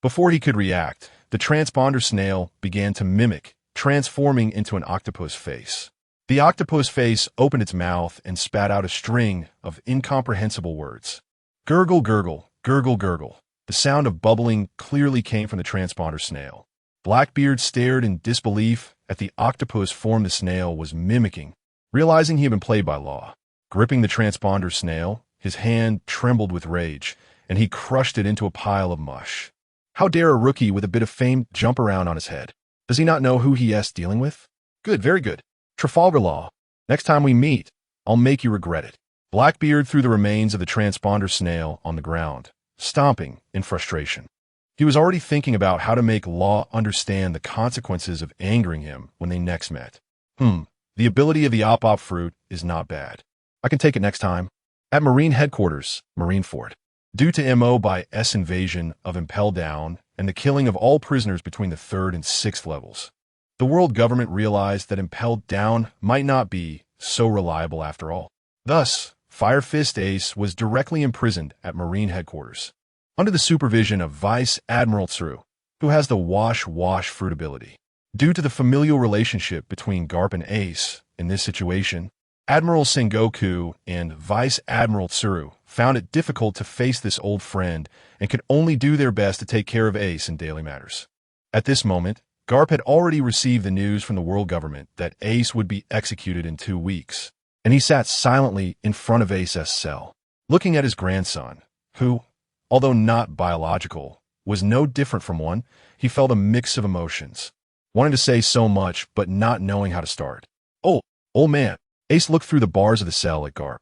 Before he could react, the transponder snail began to mimic, transforming into an octopus face. The octopus face opened its mouth and spat out a string of incomprehensible words. Gurgle, gurgle, gurgle, gurgle. The sound of bubbling clearly came from the transponder snail. Blackbeard stared in disbelief at the octopus form the snail was mimicking, realizing he had been played by Law. Gripping the transponder snail, his hand trembled with rage, and he crushed it into a pile of mush. How dare a rookie with a bit of fame jump around on his head? Does he not know who he is dealing with? Good, very good. Trafalgar Law, next time we meet, I'll make you regret it. Blackbeard threw the remains of the transponder snail on the ground, stomping in frustration. He was already thinking about how to make Law understand the consequences of angering him when they next met. The ability of the op fruit is not bad. I can take it next time. At Marine Headquarters, Marineford. Due to BaiGets invasion of Impel Down and the killing of all prisoners between the 3rd and 6th levels, the world government realized that Impel Down might not be so reliable after all. Thus, Fire Fist Ace was directly imprisoned at Marine Headquarters, under the supervision of Vice Admiral Tsuru, who has the wash fruit ability. Due to the familial relationship between Garp and Ace, in this situation, Admiral Sengoku and Vice Admiral Tsuru found it difficult to face this old friend and could only do their best to take care of Ace in daily matters. At this moment, Garp had already received the news from the world government that Ace would be executed in 2 weeks, and he sat silently in front of Ace's cell, looking at his grandson, who, although not biological, was no different from one. He felt a mix of emotions, wanting to say so much but not knowing how to start. Oh, old man. Ace looked through the bars of the cell at Garp,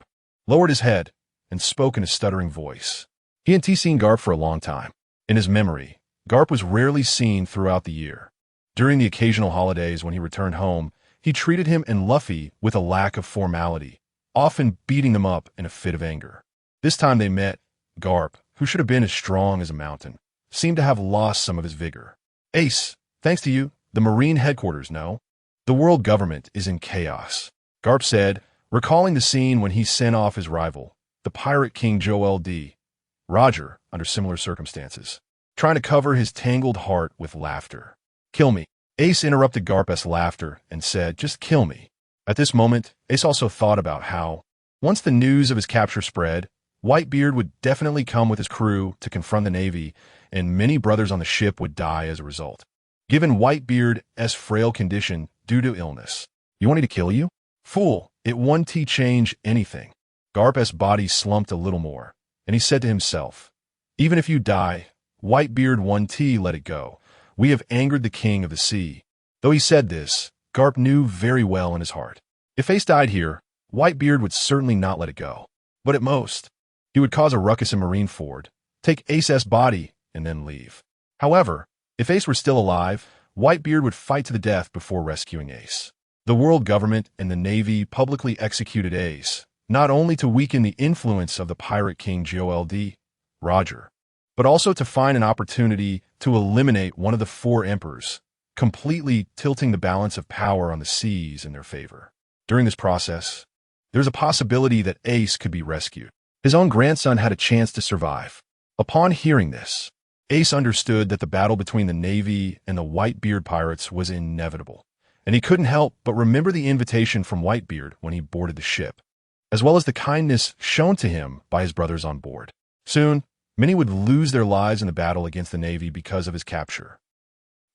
lowered his head, and spoke in a stuttering voice. He hadn't seen Garp for a long time. In his memory, Garp was rarely seen throughout the year. During the occasional holidays when he returned home, he treated him and Luffy with a lack of formality, often beating them up in a fit of anger. This time they met, Garp, who should have been as strong as a mountain, seemed to have lost some of his vigor. Ace, thanks to you, the Marine Headquarters know. The world government is in chaos, Garp said, recalling the scene when he sent off his rival, the Pirate King Joel.D. Roger, under similar circumstances, trying to cover his tangled heart with laughter. Kill me. Ace interrupted Garp's laughter and said, just kill me. At this moment, Ace also thought about how, once the news of his capture spread, Whitebeard would definitely come with his crew to confront the Navy, and many brothers on the ship would die as a result. given Whitebeard's frail condition due to illness. You want me to kill you? Fool, it won't change anything. Garp's body slumped a little more, and he said to himself, even if you die, Whitebeard won't let it go. We have angered the king of the sea. Though he said this, Garp knew very well in his heart. If Ace died here, Whitebeard would certainly not let it go. But at most, he would cause a ruckus in Marineford, take Ace's body, and then leave. However, if Ace were still alive, Whitebeard would fight to the death before rescuing Ace. The world government and the Navy publicly executed Ace, not only to weaken the influence of the pirate king God, Roger, but also to find an opportunity to eliminate one of the four emperors, completely tilting the balance of power on the seas in their favor. During this process, there's a possibility that Ace could be rescued. His own grandson had a chance to survive. Upon hearing this, Ace understood that the battle between the Navy and the Whitebeard pirates was inevitable, and he couldn't help but remember the invitation from Whitebeard when he boarded the ship, as well as the kindness shown to him by his brothers on board. Soon, many would lose their lives in the battle against the Navy because of his capture.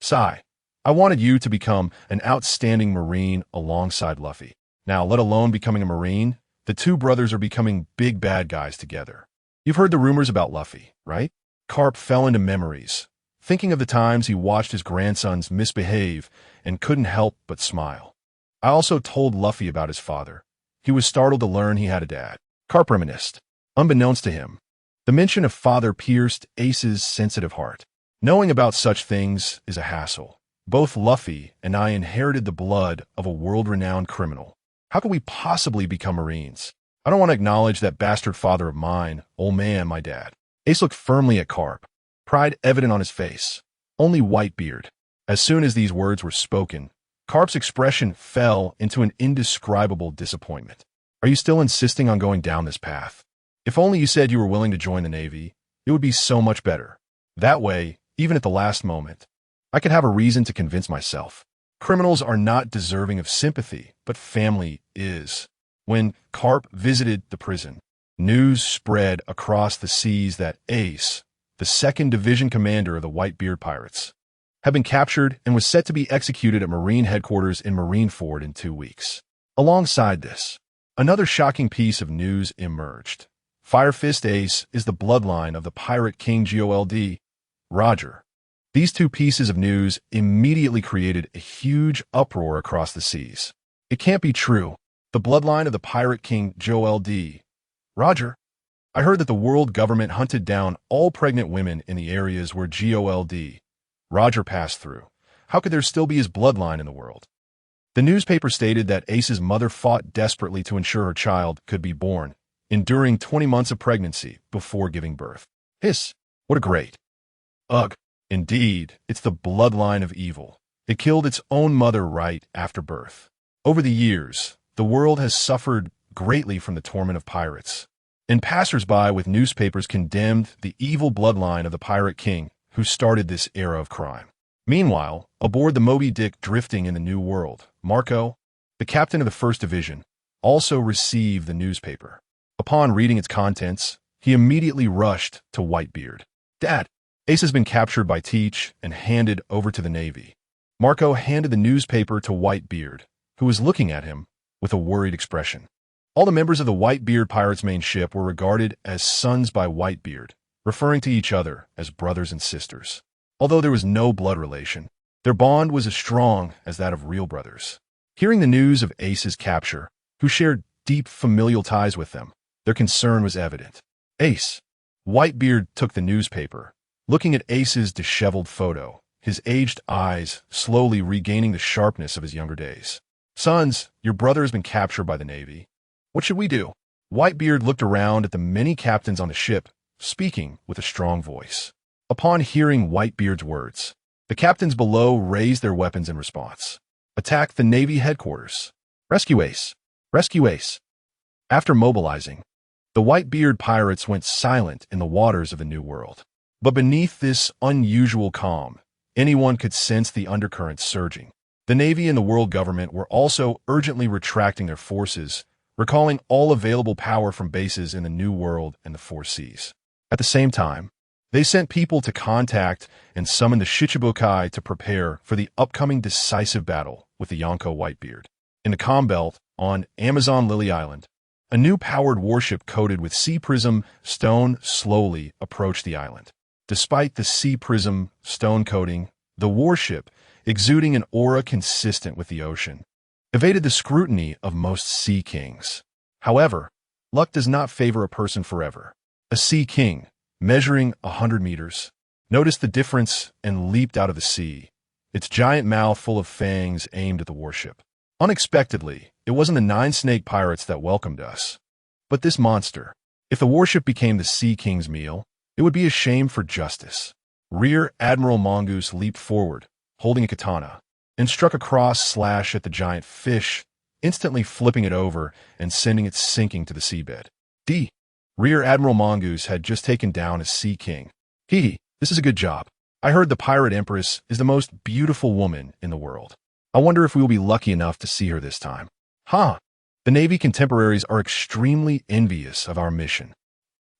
Sigh, I wanted you to become an outstanding Marine alongside Luffy. Now, let alone becoming a Marine, the two brothers are becoming big bad guys together. You've heard the rumors about Luffy, right? Carp fell into memories, thinking of the times he watched his grandsons misbehave and couldn't help but smile. I also told Luffy about his father. He was startled to learn he had a dad. Carp reminisced. Unbeknownst to him, the mention of father pierced Ace's sensitive heart. Knowing about such things is a hassle. Both Luffy and I inherited the blood of a world-renowned criminal. How could we possibly become Marines? I don't want to acknowledge that bastard father of mine, old man, my dad. Ace looked firmly at Carp, pride evident on his face. Only Whitebeard. As soon as these words were spoken, Carp's expression fell into an indescribable disappointment. Are you still insisting on going down this path? If only you said you were willing to join the Navy, it would be so much better. That way, even at the last moment, I could have a reason to convince myself. Criminals are not deserving of sympathy, but family is. When Carp visited the prison, news spread across the seas that Ace, the 2nd Division commander of the Whitebeard pirates, had been captured and was set to be executed at Marine headquarters in Marineford in 2 weeks. Alongside this, another shocking piece of news emerged. Fire Fist Ace is the bloodline of the pirate king God, Roger. These two pieces of news immediately created a huge uproar across the seas. It can't be true. The bloodline of the pirate king God, Roger. I heard that the world government hunted down all pregnant women in the areas where God, Roger passed through. How could there still be his bloodline in the world? The newspaper stated that Ace's mother fought desperately to ensure her child could be born, enduring 20 months of pregnancy before giving birth. Hiss, what a great. Ugh, indeed, it's the bloodline of evil. It killed its own mother right after birth. Over the years, the world has suffered greatly from the torment of pirates, and passers-by with newspapers condemned the evil bloodline of the pirate king who started this era of crime. Meanwhile, aboard the Moby Dick drifting in the New World, Marco, the captain of the 1st Division, also received the newspaper. Upon reading its contents, he immediately rushed to Whitebeard. Dad, Ace has been captured by Teach and handed over to the Navy. Marco handed the newspaper to Whitebeard, who was looking at him with a worried expression. All the members of the Whitebeard pirates' main ship were regarded as sons by Whitebeard, referring to each other as brothers and sisters. Although there was no blood relation, their bond was as strong as that of real brothers. Hearing the news of Ace's capture, who shared deep familial ties with them, their concern was evident. Ace. Whitebeard took the newspaper, looking at Ace's disheveled photo, his aged eyes slowly regaining the sharpness of his younger days. Sons, your brother has been captured by the Navy. What should we do? Whitebeard looked around at the many captains on the ship, speaking with a strong voice. Upon hearing Whitebeard's words, the captains below raised their weapons in response. Attack the Navy headquarters. Rescue Ace. Rescue Ace. After mobilizing, the Whitebeard pirates went silent in the waters of the New World. But beneath this unusual calm, anyone could sense the undercurrents surging. The Navy and the world government were also urgently retracting their forces, recalling all available power from bases in the New World and the Four Seas. At the same time, They sent people to contact and summon the Shichibukai to prepare for the upcoming decisive battle with the Yonko Whitebeard. In the Calm Belt, on Amazon Lily Island, a new powered warship coated with sea prism stone slowly approached the island. Despite the sea prism stone coating, the warship, exuding an aura consistent with the ocean, evaded the scrutiny of most sea kings. However, luck does not favor a person forever. A sea king, measuring 100 meters, noticed the difference and leaped out of the sea, its giant mouth full of fangs aimed at the warship. Unexpectedly, it wasn't the 9-snake pirates that welcomed us, but this monster. If the warship became the Sea King's meal, it would be a shame for justice. Rear Admiral Mongoose leaped forward, holding a katana, and struck a cross slash at the giant fish, instantly flipping it over and sending it sinking to the seabed. Rear Admiral Mongoose had just taken down a Sea King. This is a good job. I heard the Pirate Empress is the most beautiful woman in the world. I wonder if we will be lucky enough to see her this time. The Navy contemporaries are extremely envious of our mission.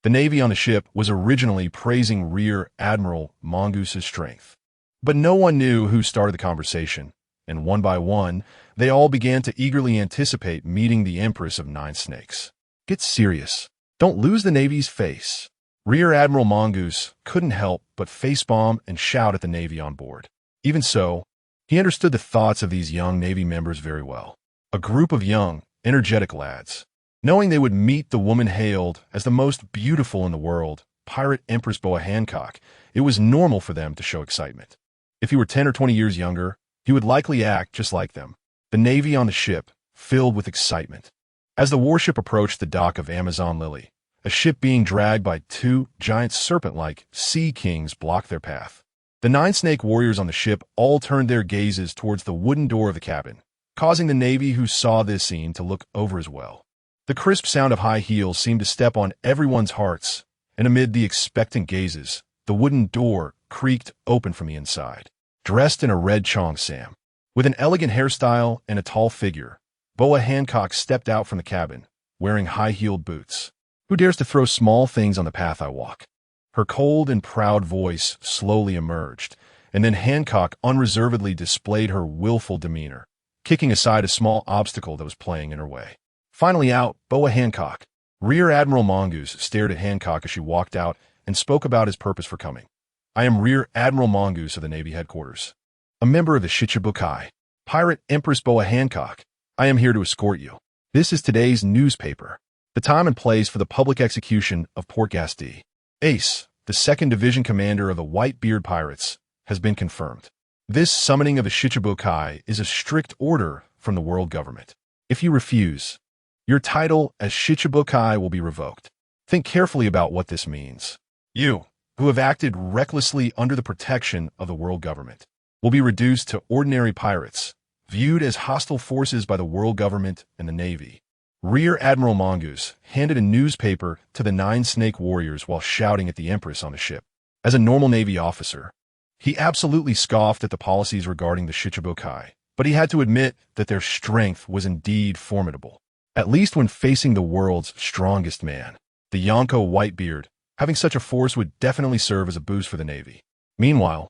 The Navy on the ship was originally praising Rear Admiral Mongoose's strength. But no one knew who started the conversation, and one by one, they all began to eagerly anticipate meeting the Empress of 9 Snakes. Get serious. Don't lose the Navy's face. Rear Admiral Mongoose couldn't help but facepalm and shout at the Navy on board. Even so, he understood the thoughts of these young Navy members very well. A group of young, energetic lads. Knowing they would meet the woman hailed as the most beautiful in the world, Pirate Empress Boa Hancock, it was normal for them to show excitement. If he were 10 or 20 years younger, he would likely act just like them. The Navy on the ship, filled with excitement. As the warship approached the dock of Amazon Lily, a ship being dragged by 2 giant serpent-like sea kings blocked their path. The 9-snake warriors on the ship all turned their gazes towards the wooden door of the cabin, causing the Navy who saw this scene to look over as well. The crisp sound of high heels seemed to step on everyone's hearts, and amid the expectant gazes, the wooden door creaked open from the inside. Dressed in a red cheongsam, with an elegant hairstyle and a tall figure, Boa Hancock stepped out from the cabin, wearing high-heeled boots. Who dares to throw small things on the path I walk? Her cold and proud voice slowly emerged, and then Hancock unreservedly displayed her willful demeanor, kicking aside a small obstacle that was playing in her way. Finally out, Boa Hancock. Rear Admiral Mongoose stared at Hancock as she walked out and spoke about his purpose for coming. I am Rear Admiral Mongoose of the Navy headquarters, a member of the Shichibukai. Pirate Empress Boa Hancock, I am here to escort you. This is today's newspaper. The time and place for the public execution of BardLegacy, the 2nd Division commander of the Whitebeard Pirates, has been confirmed. This summoning of the Shichibukai is a strict order from the world government. If you refuse, your title as Shichibukai will be revoked. Think carefully about what this means. You, who have acted recklessly under the protection of the world government, will be reduced to ordinary pirates, viewed as hostile forces by the world government and the Navy. Rear Admiral Mongoose handed a newspaper to the 9-snake warriors while shouting at the Empress on the ship. As a normal Navy officer, he absolutely scoffed at the policies regarding the Shichibukai, but he had to admit that their strength was indeed formidable, at least when facing the world's strongest man. The Yonko Whitebeard, having such a force would definitely serve as a boost for the Navy. Meanwhile,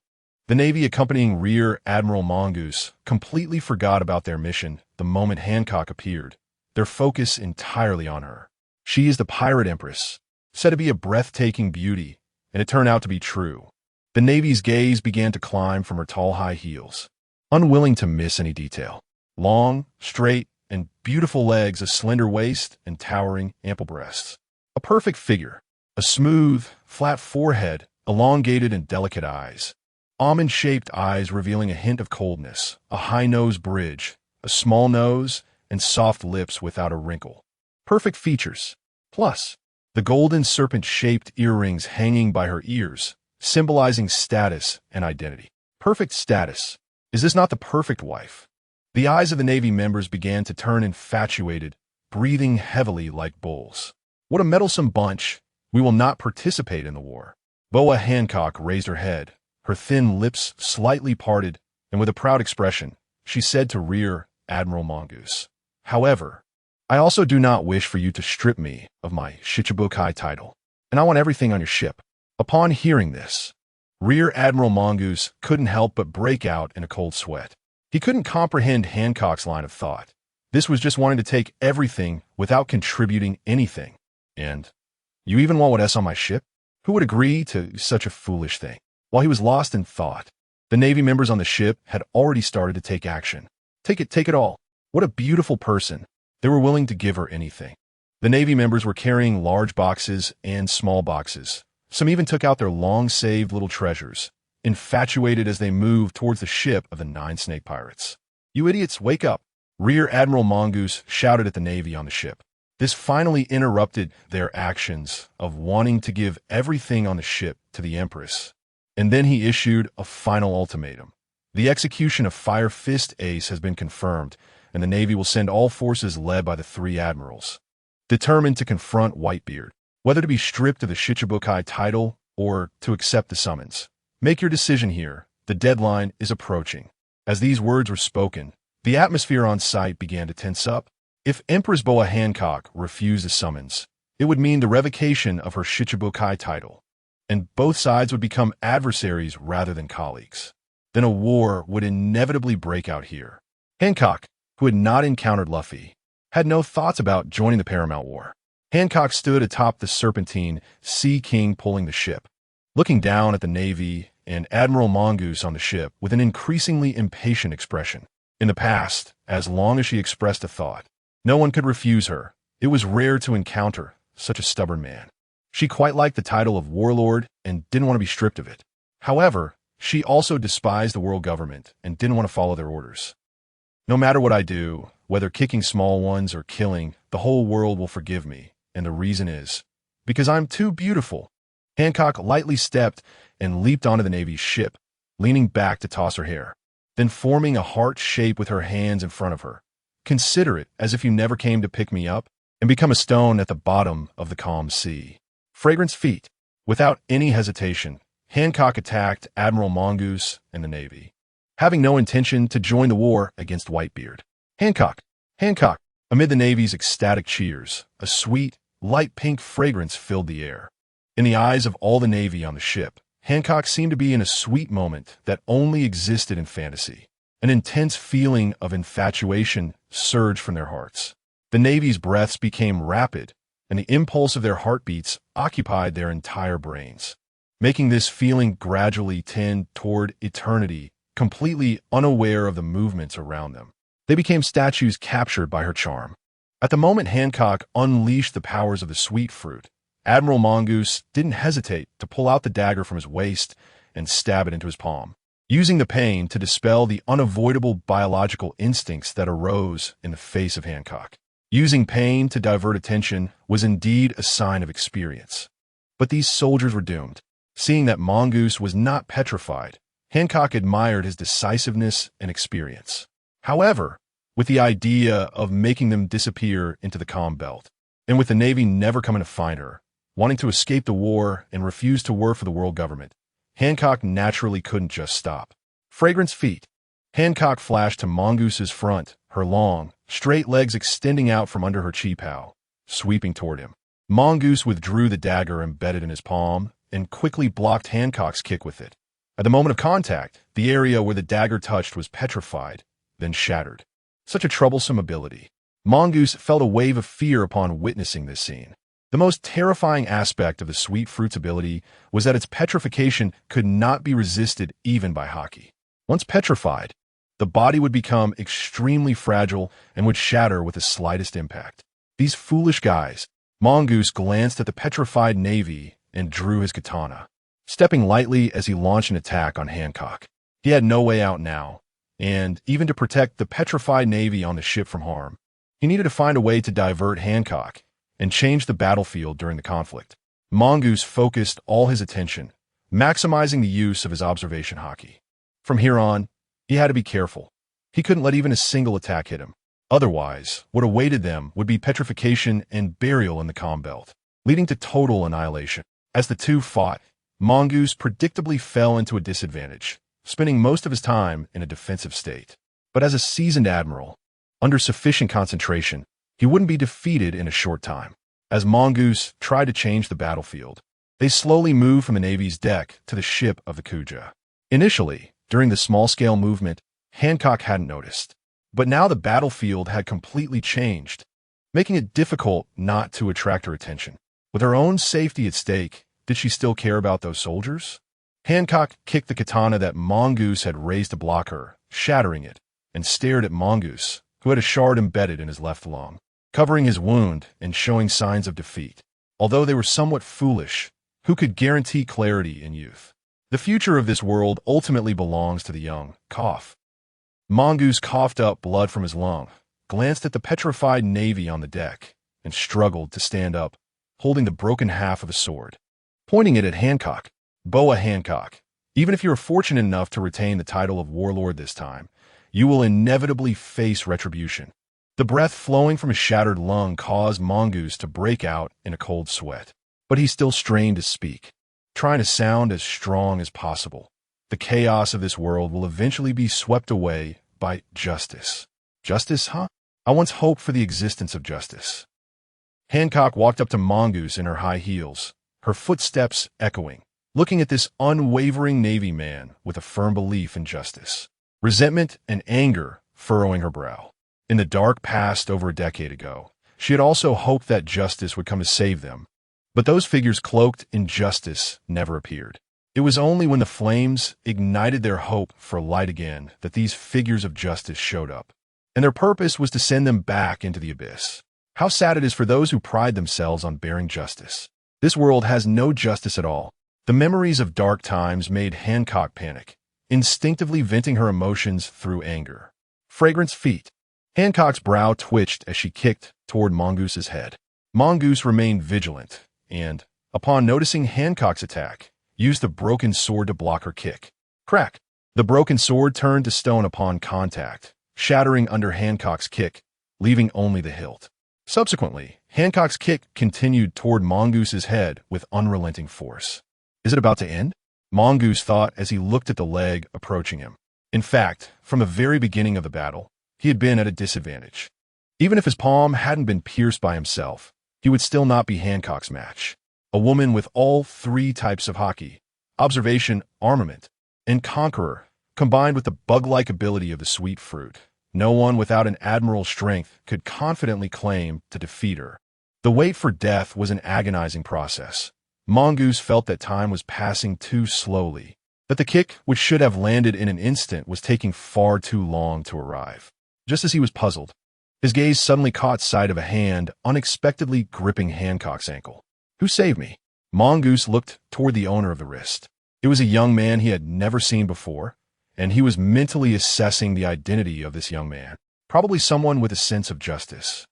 the Navy accompanying Rear Admiral Mongoose completely forgot about their mission the moment Hancock appeared, their focus entirely on her. She is the Pirate Empress, said to be a breathtaking beauty, and it turned out to be true. The Navy's gaze began to climb from her tall high heels, unwilling to miss any detail. Long, straight, and beautiful legs, a slender waist, and towering, ample breasts. A perfect figure, a smooth, flat forehead, elongated and delicate eyes. Almond-shaped eyes revealing a hint of coldness, a high nose bridge, a small nose, and soft lips without a wrinkle. Perfect features. Plus, the golden serpent-shaped earrings hanging by her ears, symbolizing status and identity. Perfect status. Is this not the perfect wife? The eyes of the Navy members began to turn infatuated, breathing heavily like bulls. What a meddlesome bunch. We will not participate in the war. Boa Hancock raised her head, her thin lips slightly parted, and with a proud expression, she said to Rear Admiral Mongoose, however, I also do not wish for you to strip me of my Shichibukai title, and I want everything on your ship. Upon hearing this, Rear Admiral Mongoose couldn't help but break out in a cold sweat. He couldn't comprehend Hancock's line of thought. This was just wanting to take everything without contributing anything. And, you even want what's on my ship? Who would agree to such a foolish thing? While he was lost in thought, the Navy members on the ship had already started to take action. Take it all. What a beautiful person. They were willing to give her anything. The Navy members were carrying large boxes and small boxes. Some even took out their long-saved little treasures, infatuated as they moved towards the ship of the 9 snake pirates. You idiots, wake up! Rear Admiral Mongoose shouted at the Navy on the ship. This finally interrupted their actions of wanting to give everything on the ship to the Empress. And then he issued a final ultimatum. The execution of Fire Fist Ace has been confirmed, and the Navy will send all forces led by the 3 admirals, determined to confront Whitebeard, whether to be stripped of the Shichibukai title or to accept the summons. Make your decision here. The deadline is approaching. As these words were spoken, the atmosphere on site began to tense up. If Empress Boa Hancock refused the summons, it would mean the revocation of her Shichibukai title, and both sides would become adversaries rather than colleagues. Then a war would inevitably break out here. Hancock, who had not encountered Luffy, had no thoughts about joining the Paramount War. Hancock stood atop the Serpentine, Sea King pulling the ship, looking down at the Navy and Admiral Mongoose on the ship with an increasingly impatient expression. In the past, as long as she expressed a thought, no one could refuse her. It was rare to encounter such a stubborn man. She quite liked the title of warlord and didn't want to be stripped of it. However, she also despised the world government and didn't want to follow their orders. No matter what I do, whether kicking small ones or killing, the whole world will forgive me, and the reason is because I'm too beautiful. Hancock lightly stepped and leaped onto the Navy's ship, leaning back to toss her hair, then forming a heart shape with her hands in front of her. Consider it as if you never came to pick me up and become a stone at the bottom of the calm sea. Fragrance feet. Without any hesitation, Hancock attacked Admiral Mongoose and the Navy, having no intention to join the war against Whitebeard. Hancock! Hancock! Amid the Navy's ecstatic cheers, a sweet, light pink fragrance filled the air. In the eyes of all the Navy on the ship, Hancock seemed to be in a sweet moment that only existed in fantasy. An intense feeling of infatuation surged from their hearts. The Navy's breaths became rapid, and the impulse of their heartbeats occupied their entire brains, making this feeling gradually tend toward eternity, completely unaware of the movements around them. They became statues captured by her charm. At the moment Hancock unleashed the powers of the sweet fruit, Admiral Mongoose didn't hesitate to pull out the dagger from his waist and stab it into his palm, using the pain to dispel the unavoidable biological instincts that arose in the face of Hancock. Using pain to divert attention was indeed a sign of experience. But these soldiers were doomed. Seeing that Mongoose was not petrified, Hancock admired his decisiveness and experience. However, with the idea of making them disappear into the calm belt, and with the Navy never coming to find her, wanting to escape the war and refuse to work for the world government, Hancock naturally couldn't just stop. Fragrance feet. Hancock flashed to Mongoose's front, her long, straight legs extending out from under her chi-pao, sweeping toward him. Mongoose withdrew the dagger embedded in his palm and quickly blocked Hancock's kick with it. At the moment of contact, the area where the dagger touched was petrified, then shattered. Such a troublesome ability. Mongoose felt a wave of fear upon witnessing this scene. The most terrifying aspect of the sweet fruit's ability was that its petrification could not be resisted even by Haki. Once petrified, the body would become extremely fragile and would shatter with the slightest impact. These foolish guys. Mongoose glanced at the petrified Navy and drew his katana, stepping lightly as he launched an attack on Hancock. He had no way out now, and even to protect the petrified Navy on the ship from harm, he needed to find a way to divert Hancock and change the battlefield during the conflict. Mongoose focused all his attention, maximizing the use of his observation Haki. From here on, he had to be careful. He couldn't let even a single attack hit him. Otherwise, what awaited them would be petrification and burial in the calm belt, leading to total annihilation. As the two fought, Mongoose predictably fell into a disadvantage, spending most of his time in a defensive state. But as a seasoned admiral, under sufficient concentration, he wouldn't be defeated in a short time. As Mongoose tried to change the battlefield, They slowly moved from the Navy's deck to the ship of the Kuja. Initially, during the small-scale movement, Hancock hadn't noticed. But now the battlefield had completely changed, making it difficult not to attract her attention. With her own safety at stake, did she still care about those soldiers? Hancock kicked the katana that Mongoose had raised to block her, shattering it, and stared at Mongoose, who had a shard embedded in his left lung, covering his wound and showing signs of defeat. Although they were somewhat foolish, who could guarantee clarity in youth? The future of this world ultimately belongs to the young. Cough. Mongoose coughed up blood from his lung, glanced at the petrified Navy on the deck, and struggled to stand up, holding the broken half of a sword, pointing it at Hancock. Boa Hancock, even if you are fortunate enough to retain the title of warlord this time, you will inevitably face retribution. The breath flowing from his shattered lung caused Mongoose to break out in a cold sweat, but he still strained to speak, trying to sound as strong as possible. The chaos of this world will eventually be swept away by justice. Justice, huh? I once hoped for the existence of justice. Hancock walked up to Mongoose in her high heels, her footsteps echoing, looking at this unwavering Navy man with a firm belief in justice. Resentment and anger furrowing her brow. In the dark past over a decade ago, she had also hoped that justice would come to save them. But those figures cloaked in justice never appeared. It was only when the flames ignited their hope for light again that these figures of justice showed up. And their purpose was to send them back into the abyss. How sad it is for those who pride themselves on bearing justice. This world has no justice at all. The memories of dark times made Hancock panic, instinctively venting her emotions through anger. Fragrance feet. Hancock's brow twitched as she kicked toward Mongoose's head. Mongoose remained vigilant, and, upon noticing Hancock's attack, used the broken sword to block her kick. Crack! The broken sword turned to stone upon contact, shattering under Hancock's kick, leaving only the hilt. Subsequently, Hancock's kick continued toward Mongoose's head with unrelenting force. Is it about to end? Mongoose thought as he looked at the leg approaching him. In fact, from the very beginning of the battle, he had been at a disadvantage. Even if his palm hadn't been pierced by himself, he would still not be Hancock's match. A woman with all three types of haki, observation, armament, and conqueror, combined with the bug-like ability of the sweet fruit. No one without an admiral's strength could confidently claim to defeat her. The wait for death was an agonizing process. Mongoose felt that time was passing too slowly, that the kick, which should have landed in an instant, was taking far too long to arrive. Just as he was puzzled, his gaze suddenly caught sight of a hand unexpectedly gripping Hancock's ankle. Who saved me? Mongoose looked toward the owner of the wrist. It was a young man he had never seen before, and he was mentally assessing the identity of this young man. Probably someone with a sense of justice.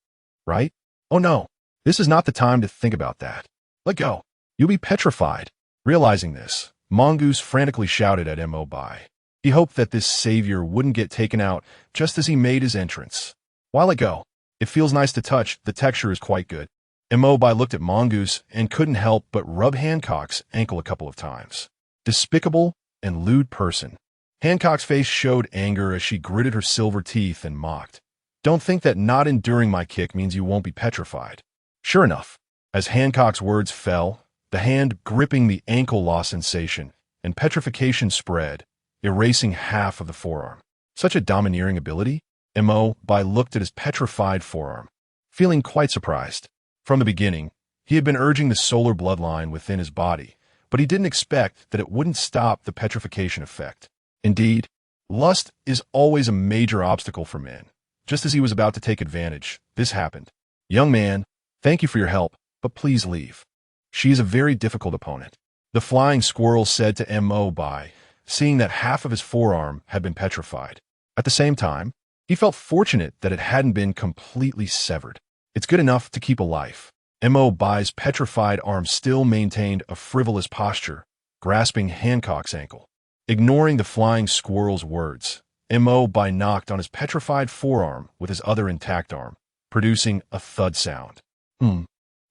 Right? Oh no, this is not the time to think about that. Let go. You'll be petrified. Realizing this, Mongoose frantically shouted at Mo Bai. He hoped that this savior wouldn't get taken out just as he made his entrance. Why let go? It feels nice to touch, the texture is quite good. Mo Bai looked at Mongoose and couldn't help but rub Hancock's ankle a couple of times. Despicable and lewd person. Hancock's face showed anger as she gritted her silver teeth and mocked. Don't think that not enduring my kick means you won't be petrified. Sure enough, as Hancock's words fell, the hand gripping the ankle lost sensation, and petrification spread, erasing half of the forearm. Such a domineering ability? Mo Bai looked at his petrified forearm, feeling quite surprised. From the beginning, he had been urging the solar bloodline within his body, but he didn't expect that it wouldn't stop the petrification effect. Indeed, lust is always a major obstacle for men. Just as he was about to take advantage, this happened. Young man, thank you for your help, but please leave. She is a very difficult opponent. The flying squirrel said to Mo Bai, seeing that half of his forearm had been petrified. At the same time, he felt fortunate that it hadn't been completely severed. It's good enough to keep a life. Mo Bai's petrified arm still maintained a frivolous posture, grasping Hancock's ankle. Ignoring the flying squirrel's words, Mo Bai knocked on his petrified forearm with his other intact arm, producing a thud sound.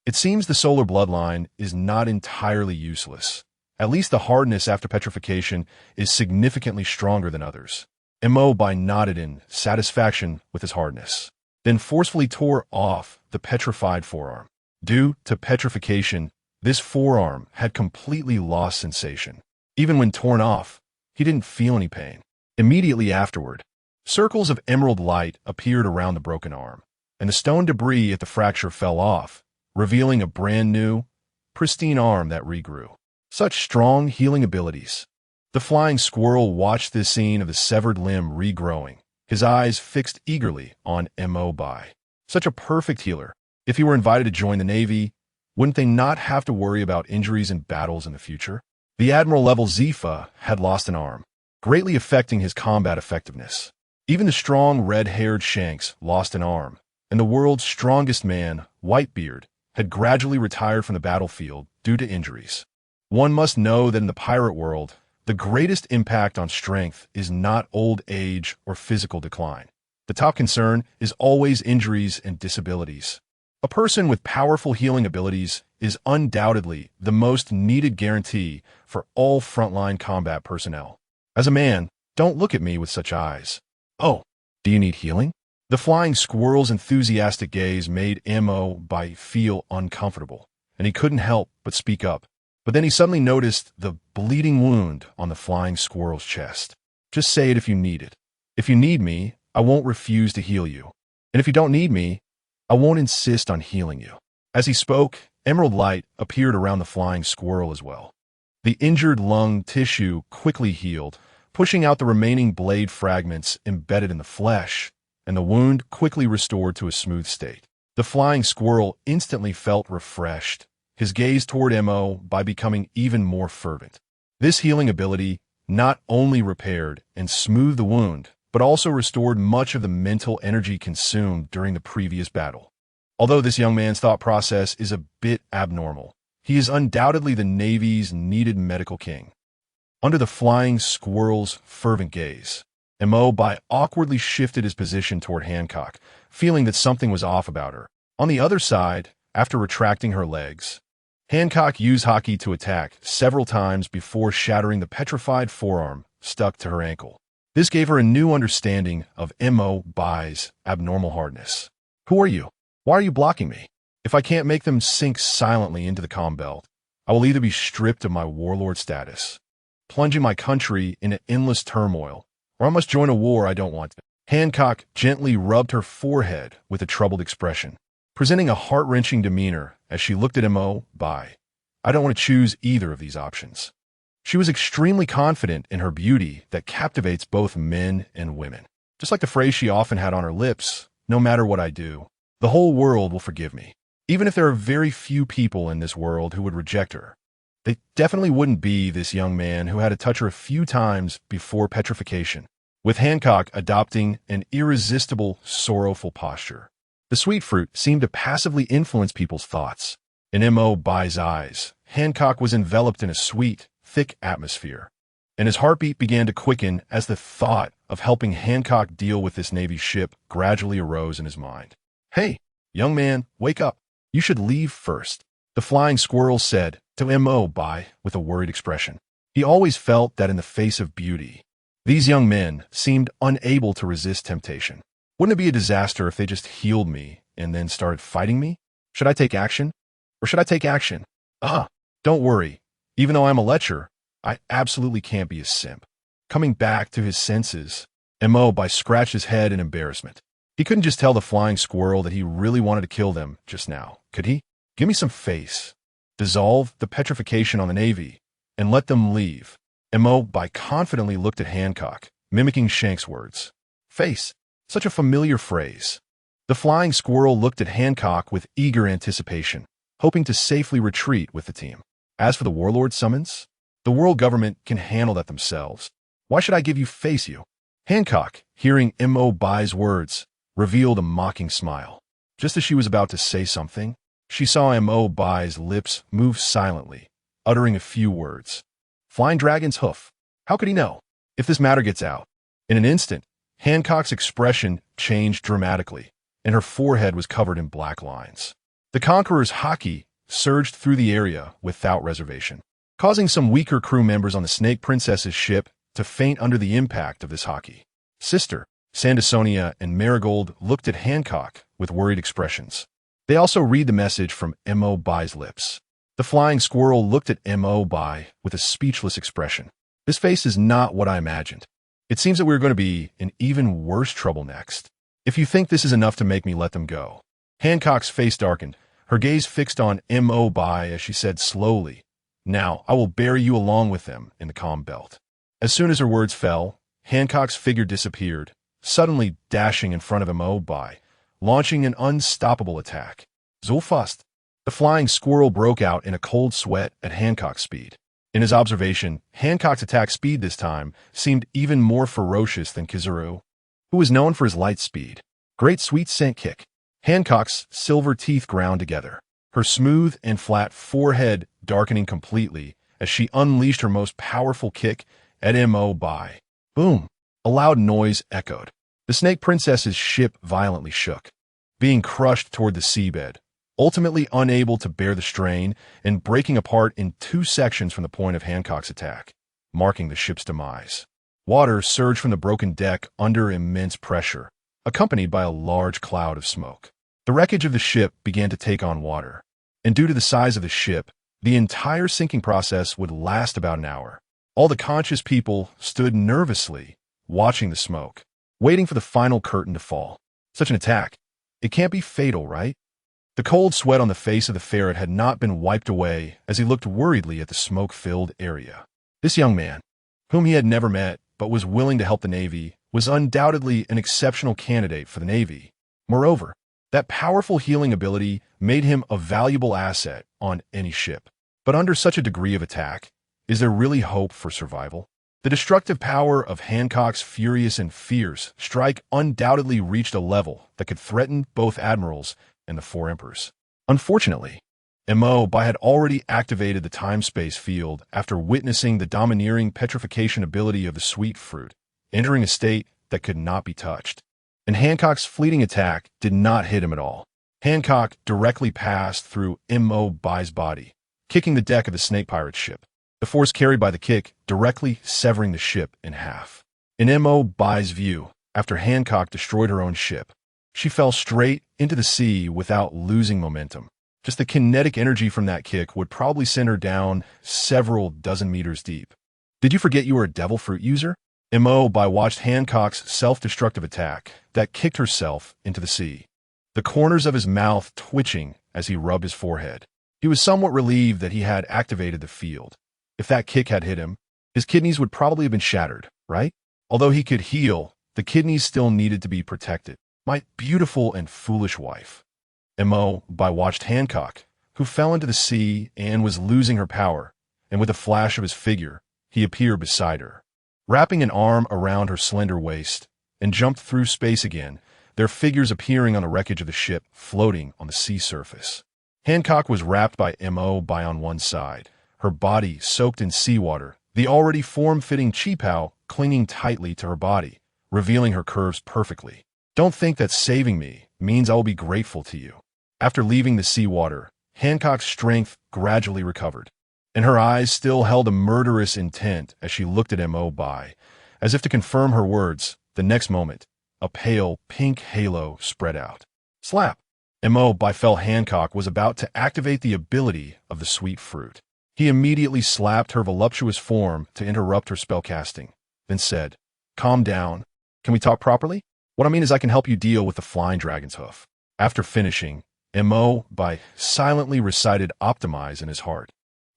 It seems the solar bloodline is not entirely useless. At least the hardness after petrification is significantly stronger than others. Mo Bai nodded in satisfaction with his hardness, then forcefully tore off the petrified forearm. Due to petrification, This forearm had completely lost sensation. Even when torn off, he didn't feel any pain. Immediately afterward, circles of emerald light appeared around the broken arm, and the stone debris at the fracture fell off, revealing a brand new, pristine arm that regrew. Such strong healing abilities. The flying squirrel watched this scene of the severed limb regrowing, his eyes fixed eagerly on Mo Bai. Such a perfect healer. If he were invited to join the Navy, wouldn't they not have to worry about injuries and battles in the future? The Admiral-level Zifa had lost an arm, greatly affecting his combat effectiveness. Even the strong red-haired Shanks lost an arm, and the world's strongest man, Whitebeard, had gradually retired from the battlefield due to injuries. One must know that in the pirate world, the greatest impact on strength is not old age or physical decline. The top concern is always injuries and disabilities. A person with powerful healing abilities is undoubtedly the most needed guarantee for all frontline combat personnel. As a man, don't look at me with such eyes. Oh, do you need healing? The flying squirrel's enthusiastic gaze made Mo Bai feel uncomfortable, and he couldn't help but speak up. But then he suddenly noticed the bleeding wound on the flying squirrel's chest. Just say it if you need it. If you need me, I won't refuse to heal you. And if you don't need me, I won't insist on healing you. As he spoke, emerald light appeared around the flying squirrel as well. The injured lung tissue quickly healed, pushing out the remaining blade fragments embedded in the flesh, and the wound quickly restored to a smooth state. The flying squirrel instantly felt refreshed, his gaze toward Mo Bai becoming even more fervent. This healing ability not only repaired and smoothed the wound, but also restored much of the mental energy consumed during the previous battle. Although this young man's thought process is a bit abnormal, he is undoubtedly the Navy's needed medical king. Under the flying squirrel's fervent gaze, Mo Bai awkwardly shifted his position toward Hancock, feeling that something was off about her. On the other side, after retracting her legs, Hancock used Haki to attack several times before shattering the petrified forearm stuck to her ankle. This gave her a new understanding of Mo Bai's abnormal hardness. Who are you? Why are you blocking me? If I can't make them sink silently into the comm belt, I will either be stripped of my warlord status, plunging my country into endless turmoil, or I must join a war I don't want to. Hancock gently rubbed her forehead with a troubled expression, presenting a heart-wrenching demeanor as she looked at Mo Bai. I don't want to choose either of these options. She was extremely confident in her beauty that captivates both men and women. Just like the phrase she often had on her lips, no matter what I do, the whole world will forgive me. Even if there are very few people in this world who would reject her, they definitely wouldn't be this young man who had to touch her a few times before petrification, with Hancock adopting an irresistible, sorrowful posture. The sweet fruit seemed to passively influence people's thoughts. In Mo Bai's eyes, Hancock was enveloped in a sweet, thick atmosphere, and his heartbeat began to quicken as the thought of helping Hancock deal with this Navy ship gradually arose in his mind. Hey, young man, wake up. You should leave first, the flying squirrel said to Mo Bai with a worried expression. He always felt that in the face of beauty, these young men seemed unable to resist temptation. Wouldn't it be a disaster if they just healed me and then started fighting me? Should I take action? Or should I take action? Don't worry. Even though I'm a lecher, I absolutely can't be a simp. Coming back to his senses, Mo Bai scratched his head in embarrassment. He couldn't just tell the flying squirrel that he really wanted to kill them just now, could he? Give me some face. Dissolve the petrification on the Navy, and let them leave. Mo Bai confidently looked at Hancock, mimicking Shank's words. Face. Such a familiar phrase. The flying squirrel looked at Hancock with eager anticipation, hoping to safely retreat with the team. As for the warlord summons, the world government can handle that themselves. Why should I give you face, you? Hancock, hearing Mo Bai's words, revealed a mocking smile. Just as she was about to say something, she saw Mo Bai's lips move silently, uttering a few words. Flying dragon's hoof. How could he know? If this matter gets out. In an instant, Hancock's expression changed dramatically, and her forehead was covered in black lines. The Conqueror's Haki surged through the area without reservation, causing some weaker crew members on the Snake Princess's ship to faint under the impact of this Haki. Sister, Sandersonia and Marigold looked at Hancock with worried expressions. They also read the message from Mo Bai's lips. The flying squirrel looked at Bai with a speechless expression. This face is not what I imagined. It seems that we're going to be in even worse trouble next. If you think this is enough to make me let them go. Hancock's face darkened, her gaze fixed on Bai as she said slowly, "Now I will bury you along with them in the calm belt." As soon as her words fell, Hancock's figure disappeared, suddenly dashing in front of Bai, launching an unstoppable attack. Zulfast! The flying squirrel broke out in a cold sweat at Hancock's speed. In his observation, Hancock's attack speed this time seemed even more ferocious than Kizaru, who was known for his light speed. Great sweet scent kick. Hancock's silver teeth ground together, her smooth and flat forehead darkening completely as she unleashed her most powerful kick at Bai. Boom! A loud noise echoed. The Snake Princess's ship violently shook, being crushed toward the seabed, ultimately unable to bear the strain and breaking apart in 2 sections from the point of Hancock's attack, marking the ship's demise. Water surged from the broken deck under immense pressure, accompanied by a large cloud of smoke. The wreckage of the ship began to take on water, and due to the size of the ship, the entire sinking process would last about an hour. All the conscious people stood nervously, watching the smoke, waiting for the final curtain to fall. Such an attack, it can't be fatal, right? The cold sweat on the face of the ferret had not been wiped away as he looked worriedly at the smoke-filled area. This young man, whom he had never met but was willing to help the Navy, was undoubtedly an exceptional candidate for the Navy. Moreover, that powerful healing ability made him a valuable asset on any ship. But under such a degree of attack, is there really hope for survival? The destructive power of Hancock's furious and fierce strike undoubtedly reached a level that could threaten both admirals and the 4 emperors. Unfortunately, Bai had already activated the time-space field after witnessing the domineering petrification ability of the sweet fruit, entering a state that could not be touched. And Hancock's fleeting attack did not hit him at all. Hancock directly passed through Bai's body, kicking the deck of the snake pirate's ship, the force carried by the kick directly severing the ship in half. In Bai's view, after Hancock destroyed her own ship, she fell straight into the sea without losing momentum. Just the kinetic energy from that kick would probably send her down several dozen meters deep. Did you forget you were a devil fruit user? Bai watched Hancock's self-destructive attack that kicked herself into the sea, the corners of his mouth twitching as he rubbed his forehead. He was somewhat relieved that he had activated the field. If that kick had hit him, his kidneys would probably have been shattered, right? Although he could heal, the kidneys still needed to be protected. My beautiful and foolish wife. Bai watched Hancock, who fell into the sea and was losing her power, and with a flash of his figure, he appeared beside her, wrapping an arm around her slender waist, and jumped through space again, their figures appearing on the wreckage of the ship, floating on the sea surface. Hancock was wrapped by Bai on one side, her body soaked in seawater, the already form-fitting qipao clinging tightly to her body, revealing her curves perfectly. Don't think that saving me means I will be grateful to you. After leaving the seawater, Hancock's strength gradually recovered, and her eyes still held a murderous intent as she looked at Bai, as if to confirm her words. The next moment, a pale pink halo spread out. Slap! Bai felt Hancock was about to activate the ability of the sweet fruit. He immediately slapped her voluptuous form to interrupt her spellcasting, then said, "Calm down. Can we talk properly? What I mean is I can help you deal with the flying dragon's hoof." After finishing, Bai silently recited Optimize in his heart,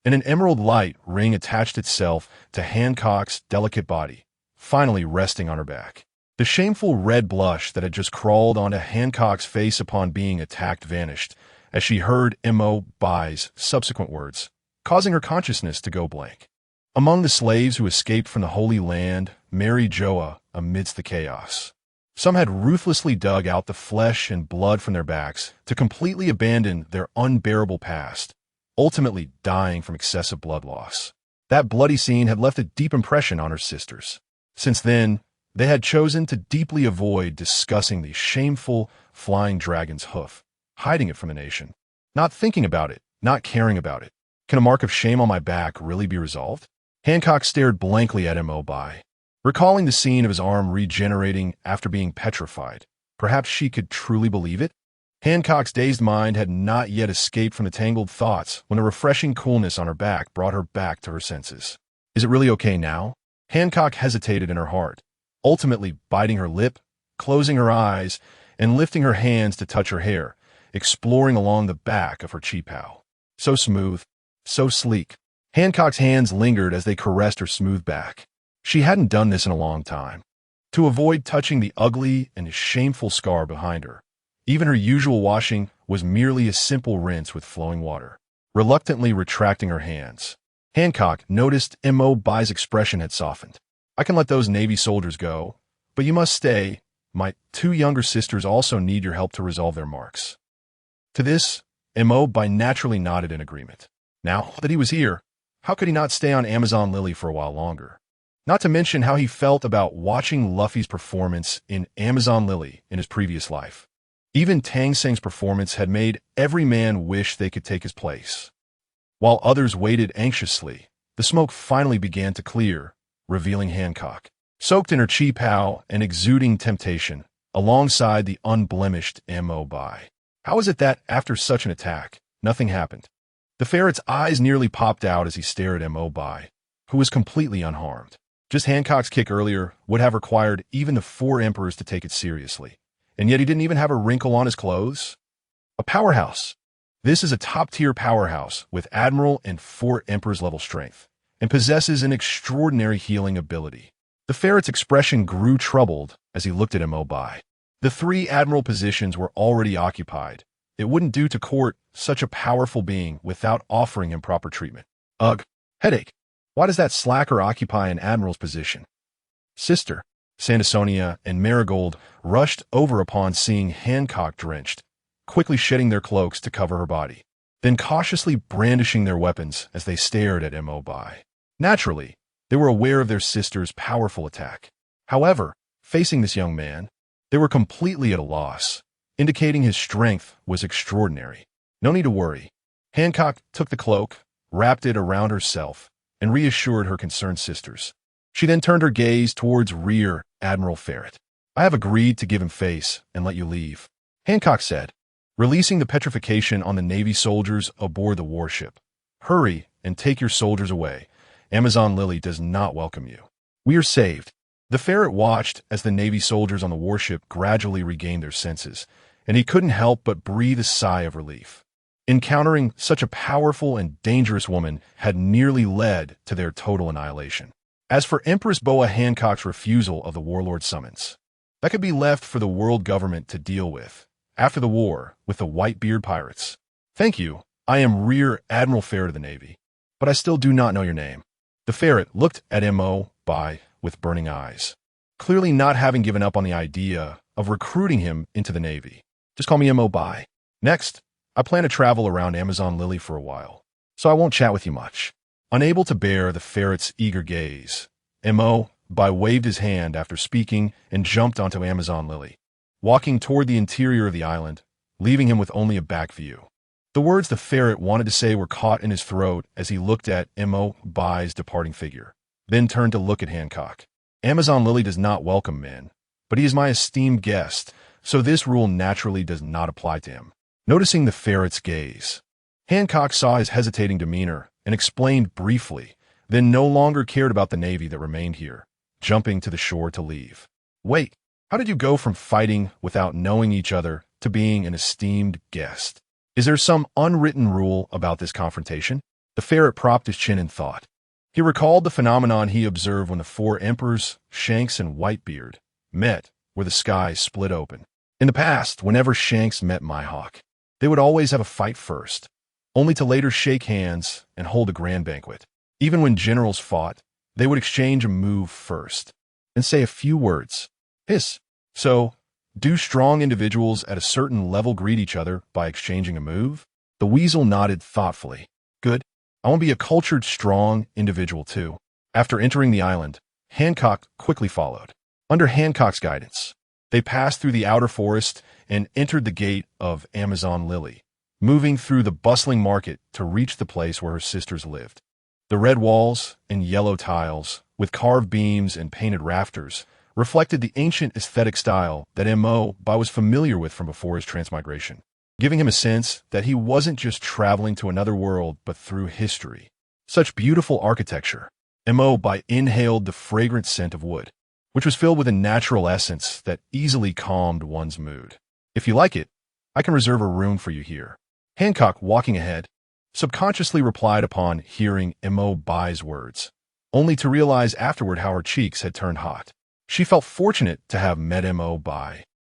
and an emerald light ring attached itself to Hancock's delicate body, finally resting on her back. The shameful red blush that had just crawled onto Hancock's face upon being attacked vanished as she heard Bai's subsequent words, causing her consciousness to go blank. Among the slaves who escaped from the Holy Land, Mary Joa amidst the chaos. Some had ruthlessly dug out the flesh and blood from their backs to completely abandon their unbearable past, ultimately dying from excessive blood loss. That bloody scene had left a deep impression on her sisters. Since then, they had chosen to deeply avoid discussing the shameful flying dragon's hoof, hiding it from the nation, not thinking about it, not caring about it. Can a mark of shame on my back really be resolved? Hancock stared blankly at Bai, recalling the scene of his arm regenerating after being petrified. Perhaps she could truly believe it? Hancock's dazed mind had not yet escaped from the tangled thoughts when a refreshing coolness on her back brought her back to her senses. Is it really okay now? Hancock hesitated in her heart, ultimately biting her lip, closing her eyes, and lifting her hands to touch her hair, exploring along the back of her cheepow. So smooth, so sleek. Hancock's hands lingered as they caressed her smooth back. She hadn't done this in a long time. To avoid touching the ugly and shameful scar behind her, even her usual washing was merely a simple rinse with flowing water. Reluctantly retracting her hands, Hancock noticed BaiGets' expression had softened. I can let those Navy soldiers go, but you must stay. My 2 younger sisters also need your help to resolve their marks. To this, BaiGets naturally nodded in agreement. Now that he was here, how could he not stay on Amazon Lily for a while longer? Not to mention how he felt about watching Luffy's performance in Amazon Lily in his previous life. Even Tang Seng's performance had made every man wish they could take his place. While others waited anxiously, the smoke finally began to clear, revealing Hancock, soaked in her cheepow and exuding temptation, alongside the unblemished BaiGets. How is it that, after such an attack, nothing happened? The ferret's eyes nearly popped out as he stared at BaiGets, who was completely unharmed. Just Hancock's kick earlier would have required even the 4 emperors to take it seriously, and yet he didn't even have a wrinkle on his clothes. A powerhouse. This is a top-tier powerhouse with Admiral and 4 Emperors level strength, and possesses an extraordinary healing ability. The ferret's expression grew troubled as he looked at BaiGets. The 3 Admiral positions were already occupied. It wouldn't do to court such a powerful being without offering him proper treatment. Ugh, headache. Why does that slacker occupy an Admiral's position? Sister, Sandersonia and Marigold rushed over upon seeing Hancock drenched, quickly shedding their cloaks to cover her body, then cautiously brandishing their weapons as they stared at BaiGets. Naturally, they were aware of their sister's powerful attack. However, facing this young man, they were completely at a loss, indicating his strength was extraordinary. No need to worry. Hancock took the cloak, wrapped it around herself, and reassured her concerned sisters. She then turned her gaze towards Rear Admiral Ferret. I have agreed to give him face and let you leave, Hancock said, releasing the petrification on the Navy soldiers aboard the warship. Hurry and take your soldiers away. Amazon Lily does not welcome you. We are saved. The ferret watched as the Navy soldiers on the warship gradually regained their senses, and he couldn't help but breathe a sigh of relief. Encountering such a powerful and dangerous woman had nearly led to their total annihilation. As for Empress Boa Hancock's refusal of the warlord summons, that could be left for the world government to deal with after the war with the Whitebeard pirates. Thank you. I am Rear Admiral Ferret of the Navy, but I still do not know your name. The ferret looked at BaiGets with burning eyes, clearly not having given up on the idea of recruiting him into the Navy. Just call me BaiGets. Next, I plan to travel around Amazon Lily for a while, so I won't chat with you much. Unable to bear the ferret's eager gaze, BaiGets waved his hand after speaking and jumped onto Amazon Lily, walking toward the interior of the island, leaving him with only a back view. The words the ferret wanted to say were caught in his throat as he looked at BaiGets' departing figure, then turned to look at Hancock. Amazon Lily does not welcome men, but he is my esteemed guest, so this rule naturally does not apply to him. Noticing the ferret's gaze, Hancock saw his hesitating demeanor and explained briefly, then no longer cared about the Navy that remained here, jumping to the shore to leave. Wait, how did you go from fighting without knowing each other to being an esteemed guest? Is there some unwritten rule about this confrontation? The ferret propped his chin in thought. He recalled the phenomenon he observed when the 4 emperors, Shanks and Whitebeard, met where the sky split open. In the past, whenever Shanks met Mihawk, they would always have a fight first, only to later shake hands and hold a grand banquet. Even when generals fought, they would exchange a move first and say a few words. Hiss. So, do strong individuals at a certain level greet each other by exchanging a move? The weasel nodded thoughtfully. Good. I want to be a cultured, strong individual too. After entering the island, Hancock quickly followed. Under Hancock's guidance, they passed through the outer forest and entered the gate of Amazon Lily, moving through the bustling market to reach the place where her sisters lived. The red walls and yellow tiles, with carved beams and painted rafters, reflected the ancient aesthetic style that BaiGets was familiar with from before his transmigration. giving him a sense that he wasn't just traveling to another world but through history. Such beautiful architecture. Mo inhaled the fragrant scent of wood, which was filled with a natural essence that easily calmed one's mood. If you like it, I can reserve a room for you here. Hancock, walking ahead, subconsciously replied upon hearing Mo's words, only to realize afterward how her cheeks had turned hot. She felt fortunate to have met Mo,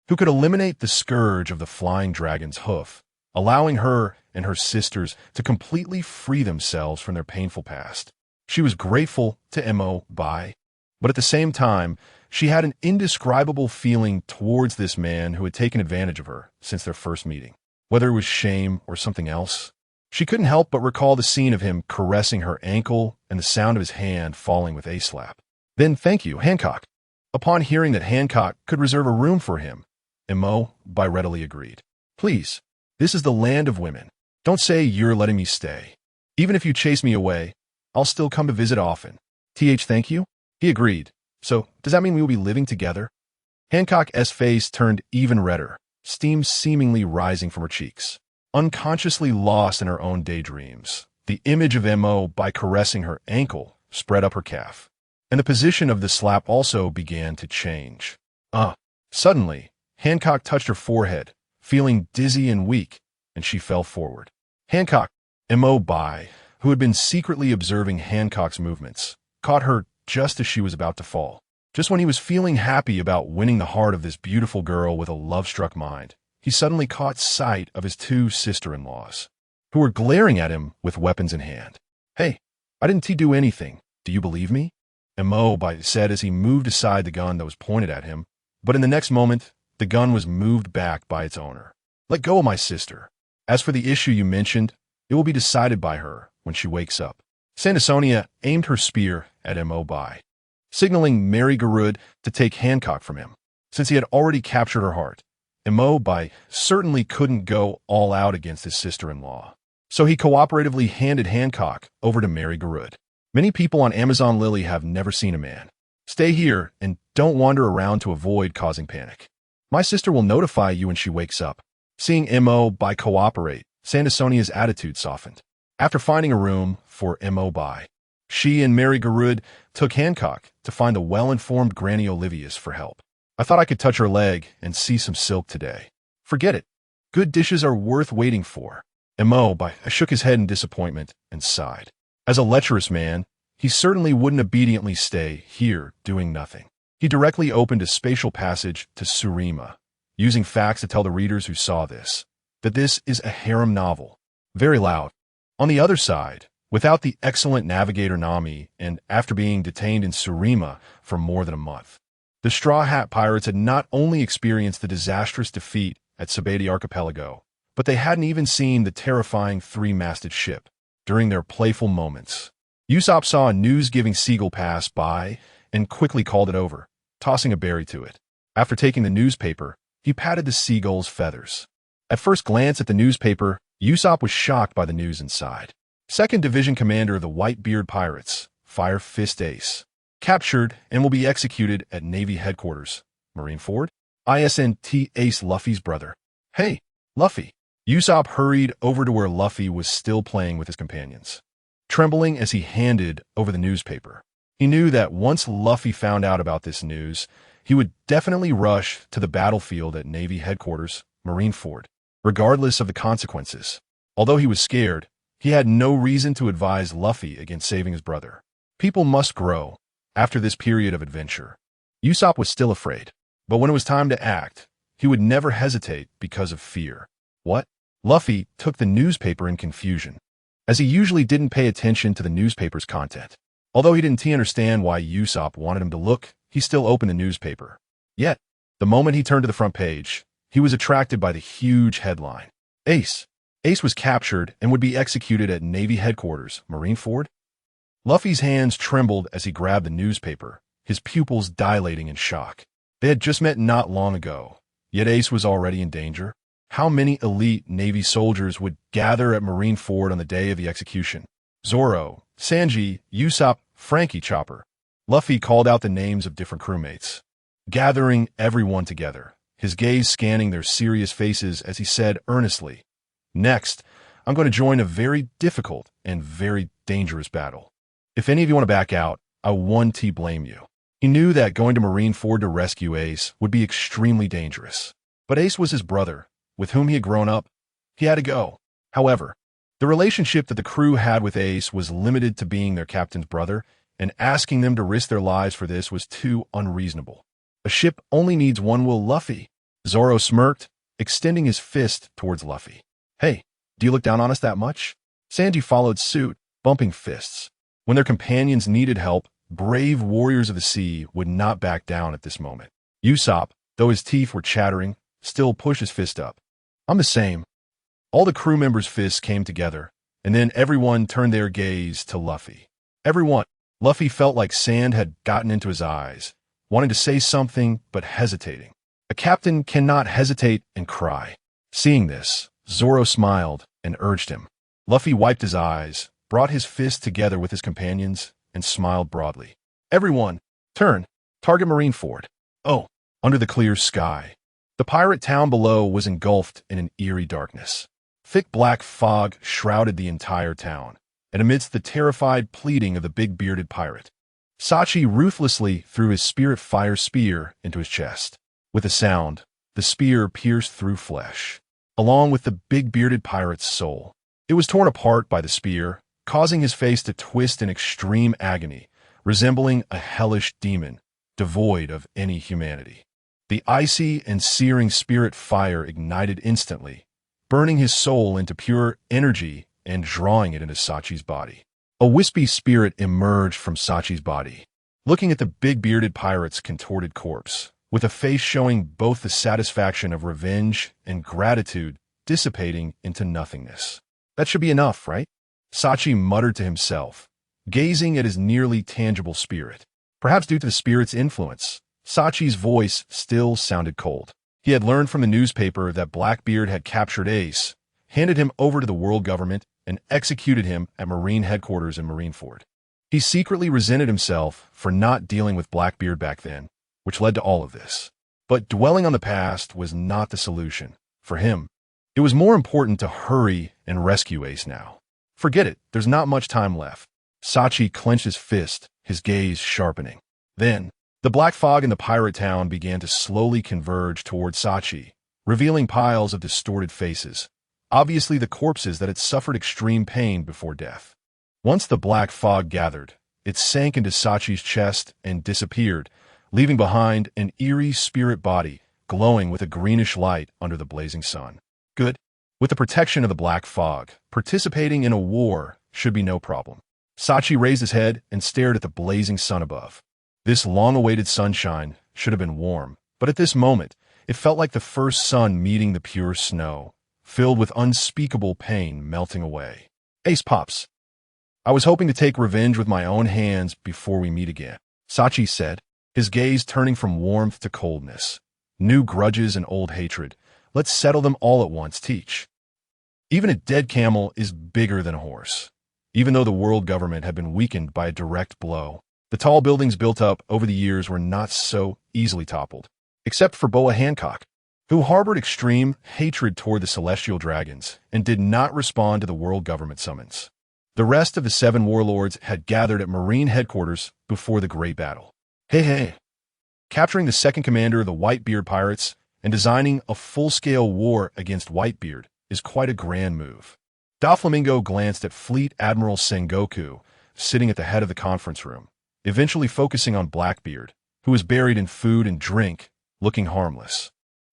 who could eliminate the scourge of the flying dragon's hoof, allowing her and her sisters to completely free themselves from their painful past. She was grateful to Mo, but at the same time, she had an indescribable feeling towards this man who had taken advantage of her since their first meeting. Whether it was shame or something else, she couldn't help but recall the scene of him caressing her ankle and the sound of his hand falling with a slap. Then, thank you, Hancock. Upon hearing that Hancock could reserve a room for him, Mo readily agreed. Please, this is the land of women. Don't say you're letting me stay. Even if you chase me away, I'll still come to visit often. Thank you? He agreed. So, does that mean we will be living together? Hancock's face turned even redder, steam seemingly rising from her cheeks. Unconsciously lost in her own daydreams, the image of Mo caressing her ankle spread up her calf, and the position of the slap also began to change. Suddenly, Hancock touched her forehead, feeling dizzy and weak, and she fell forward. Hancock, Mo, who had been secretly observing Hancock's movements, caught her just as she was about to fall. Just when he was feeling happy about winning the heart of this beautiful girl with a love-struck mind, he suddenly caught sight of his two sister-in-laws, who were glaring at him with weapons in hand. Hey, I didn't do anything. Do you believe me? Mo said as he moved aside the gun that was pointed at him, but in the next moment, the gun was moved back by its owner. Let go of my sister. As for the issue you mentioned, it will be decided by her when she wakes up. Sandersonia aimed her spear at Mo, signaling Mary Garud to take Hancock from him, since he had already captured her heart. Mo certainly couldn't go all out against his sister-in-law, so he cooperatively handed Hancock over to Mary Garud. Many people on Amazon Lily have never seen a man. Stay here and don't wander around to avoid causing panic. My sister will notify you when she wakes up. Seeing Mo cooperate, Sandersonia's attitude softened. After finding a room for Mo, she and Mary Garud took Hancock to find the well-informed Granny Olivia's for help. I thought I could touch her leg and see some silk today. Forget it. Good dishes are worth waiting for. Mo shook his head in disappointment and sighed. As a lecherous man, he certainly wouldn't obediently stay here doing nothing. He directly opened a spatial passage to Surima, using facts to tell the readers who saw this, that this is a harem novel. Very loud. On the other side, without the excellent navigator Nami, and after being detained in Surima for more than a month, the Straw Hat Pirates had not only experienced the disastrous defeat at Sabeti Archipelago, but they hadn't even seen the terrifying three-masted ship during their playful moments. Usopp saw a news-giving seagull pass by and quickly called it over, tossing a berry to it. After taking the newspaper, he patted the seagull's feathers. At first glance at the newspaper, Usopp was shocked by the news inside. 2nd Division Commander of the Whitebeard Pirates, Fire Fist Ace, captured and will be executed at Navy Headquarters, Marineford. ISNT Ace, Luffy's brother. Hey, Luffy. Usopp hurried over to where Luffy was still playing with his companions, trembling as he handed over the newspaper. He knew that once Luffy found out about this news, he would definitely rush to the battlefield at Navy Headquarters, Marineford, regardless of the consequences. Although he was scared, he had no reason to advise Luffy against saving his brother. People must grow after this period of adventure. Usopp was still afraid, but when it was time to act, he would never hesitate because of fear. What? Luffy took the newspaper in confusion, as he usually didn't pay attention to the newspaper's content. Although he didn't understand why Usopp wanted him to look, he still opened the newspaper. Yet, the moment he turned to the front page, he was attracted by the huge headline. Ace. Ace was captured and would be executed at Navy Headquarters, Marineford. Luffy's hands trembled as he grabbed the newspaper, his pupils dilating in shock. They had just met not long ago, yet Ace was already in danger. How many elite Navy soldiers would gather at Marineford on the day of the execution? Zoro, Sanji, Usopp, Frankie, Chopper. Luffy called out the names of different crewmates. Gathering everyone together, his gaze scanning their serious faces as he said earnestly, "Next, I'm going to join a very difficult and very dangerous battle. If any of you want to back out, I 1T blame you." He knew that going to Marineford to rescue Ace would be extremely dangerous. But Ace was his brother, with whom he had grown up. He had to go. However, the relationship that the crew had with Ace was limited to being their captain's brother, and asking them to risk their lives for this was too unreasonable. A ship only needs one will, Luffy. Zoro smirked, extending his fist towards Luffy. "Hey, do you look down on us that much?" Sanji followed suit, bumping fists. When their companions needed help, brave warriors of the sea would not back down at this moment. Usopp, though his teeth were chattering, still pushed his fist up. "I'm the same." All the crew members' fists came together, and then everyone turned their gaze to Luffy. Everyone. Luffy felt like sand had gotten into his eyes, wanting to say something but hesitating. A captain cannot hesitate and cry. Seeing this, Zoro smiled and urged him. Luffy wiped his eyes, brought his fists together with his companions, and smiled broadly. "Everyone, turn, target Marineford." Oh, under the clear sky. The pirate town below was engulfed in an eerie darkness. Thick black fog shrouded the entire town, and amidst the terrified pleading of the big-bearded pirate, Sachi ruthlessly threw his spirit fire spear into his chest. With a sound, the spear pierced through flesh, along with the big-bearded pirate's soul. It was torn apart by the spear, causing his face to twist in extreme agony, resembling a hellish demon, devoid of any humanity. The icy and searing spirit fire ignited instantly, burning his soul into pure energy and drawing it into Sachi's body. A wispy spirit emerged from Sachi's body, looking at the big-bearded pirate's contorted corpse, with a face showing both the satisfaction of revenge and gratitude dissipating into nothingness. "That should be enough, right?" Sachi muttered to himself, gazing at his nearly tangible spirit. Perhaps due to the spirit's influence, Sachi's voice still sounded cold. He had learned from the newspaper that Blackbeard had captured Ace, handed him over to the world government, and executed him at Marine headquarters in Marineford. He secretly resented himself for not dealing with Blackbeard back then, which led to all of this. But dwelling on the past was not the solution. For him, it was more important to hurry and rescue Ace now. Forget it, there's not much time left. Sachi clenched his fist, his gaze sharpening. Then, the black fog in the pirate town began to slowly converge towards Sachi, revealing piles of distorted faces, obviously the corpses that had suffered extreme pain before death. Once the black fog gathered, it sank into Sachi's chest and disappeared, leaving behind an eerie spirit body glowing with a greenish light under the blazing sun. Good. With the protection of the black fog, participating in a war should be no problem. Sachi raised his head and stared at the blazing sun above. This long-awaited sunshine should have been warm, but at this moment, it felt like the first sun meeting the pure snow, filled with unspeakable pain melting away. "Ace Pops, I was hoping to take revenge with my own hands before we meet again," Sachi said, his gaze turning from warmth to coldness. "New grudges and old hatred. Let's settle them all at once, teach." Even a dead camel is bigger than a horse. Even though the world government had been weakened by a direct blow, the tall buildings built up over the years were not so easily toppled, except for Boa Hancock, who harbored extreme hatred toward the celestial dragons and did not respond to the world government summons. The rest of the 7 warlords had gathered at Marine headquarters before the great battle. Hey. Capturing the second commander of the Whitebeard pirates and designing a full-scale war against Whitebeard is quite a grand move. Doflamingo glanced at Fleet Admiral Sengoku, sitting at the head of the conference room, eventually focusing on Blackbeard, who was buried in food and drink, looking harmless.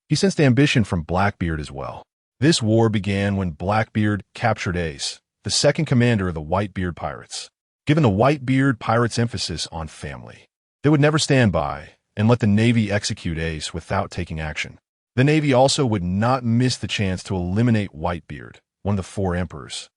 He sensed ambition from Blackbeard as well. This war began when Blackbeard captured Ace, the second commander of the Whitebeard pirates. Given the Whitebeard pirates' emphasis on family, they would never stand by and let the Navy execute Ace without taking action. The Navy also would not miss the chance to eliminate Whitebeard, one of the 4 emperors,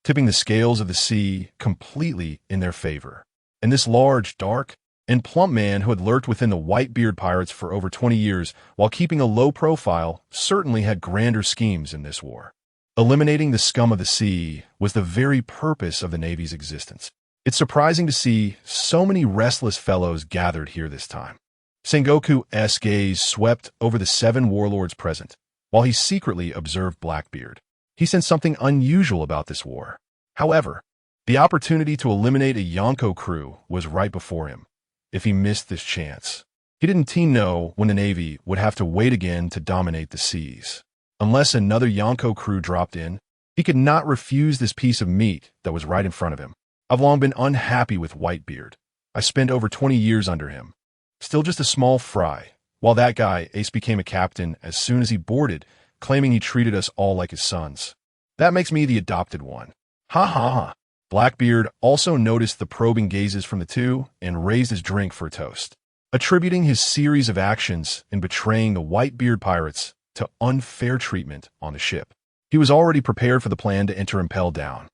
tipping the scales of the sea completely in their favor. And this large, dark, and plump man who had lurked within the Whitebeard pirates for over 20 years while keeping a low profile certainly had grander schemes in this war. Eliminating the scum of the sea was the very purpose of the Navy's existence. It's surprising to see so many restless fellows gathered here this time. Sengoku's gaze swept over the 7 warlords present, while he secretly observed Blackbeard. He sensed something unusual about this war. However, the opportunity to eliminate a Yonko crew was right before him. If he missed this chance, he didn't know when the Navy would have to wait again to dominate the seas. Unless another Yonko crew dropped in, he could not refuse this piece of meat that was right in front of him. I've long been unhappy with Whitebeard. I spent over 20 years under him. Still just a small fry, while that guy, Ace, became a captain as soon as he boarded, claiming he treated us all like his sons. That makes me the adopted one. Ha ha ha. Blackbeard also noticed the probing gazes from the two and raised his drink for a toast, attributing his series of actions in betraying the Whitebeard pirates to unfair treatment on the ship. He was already prepared for the plan to enter Impel Down.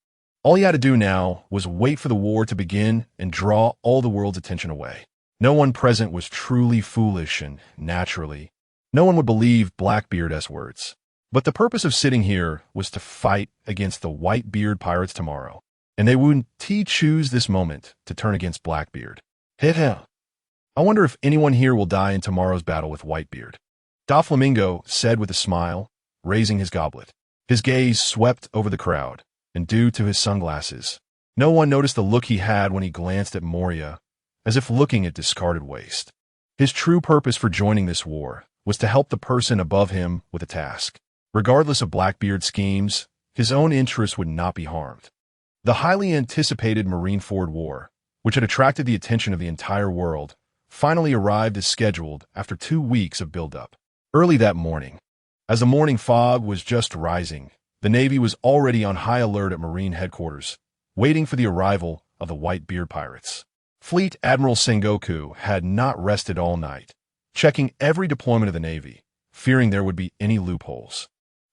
All he had to do now was wait for the war to begin and draw all the world's attention away. No one present was truly foolish, and naturally, no one would believe Blackbeard's words. But the purpose of sitting here was to fight against the Whitebeard pirates tomorrow, and they wouldn't choose this moment to turn against Blackbeard. Hit hell. I wonder if anyone here will die in tomorrow's battle with Whitebeard. Doflamingo said with a smile, raising his goblet. His gaze swept over the crowd, and due to his sunglasses, no one noticed the look he had when he glanced at Moria, as if looking at discarded waste. His true purpose for joining this war was to help the person above him with a task. Regardless of Blackbeard's schemes, his own interests would not be harmed. The highly anticipated Marineford War, which had attracted the attention of the entire world, finally arrived as scheduled after 2 weeks of build-up. Early that morning, as the morning fog was just rising, the Navy was already on high alert at Marine headquarters, waiting for the arrival of the Whitebeard pirates. Fleet Admiral Sengoku had not rested all night, checking every deployment of the Navy, fearing there would be any loopholes.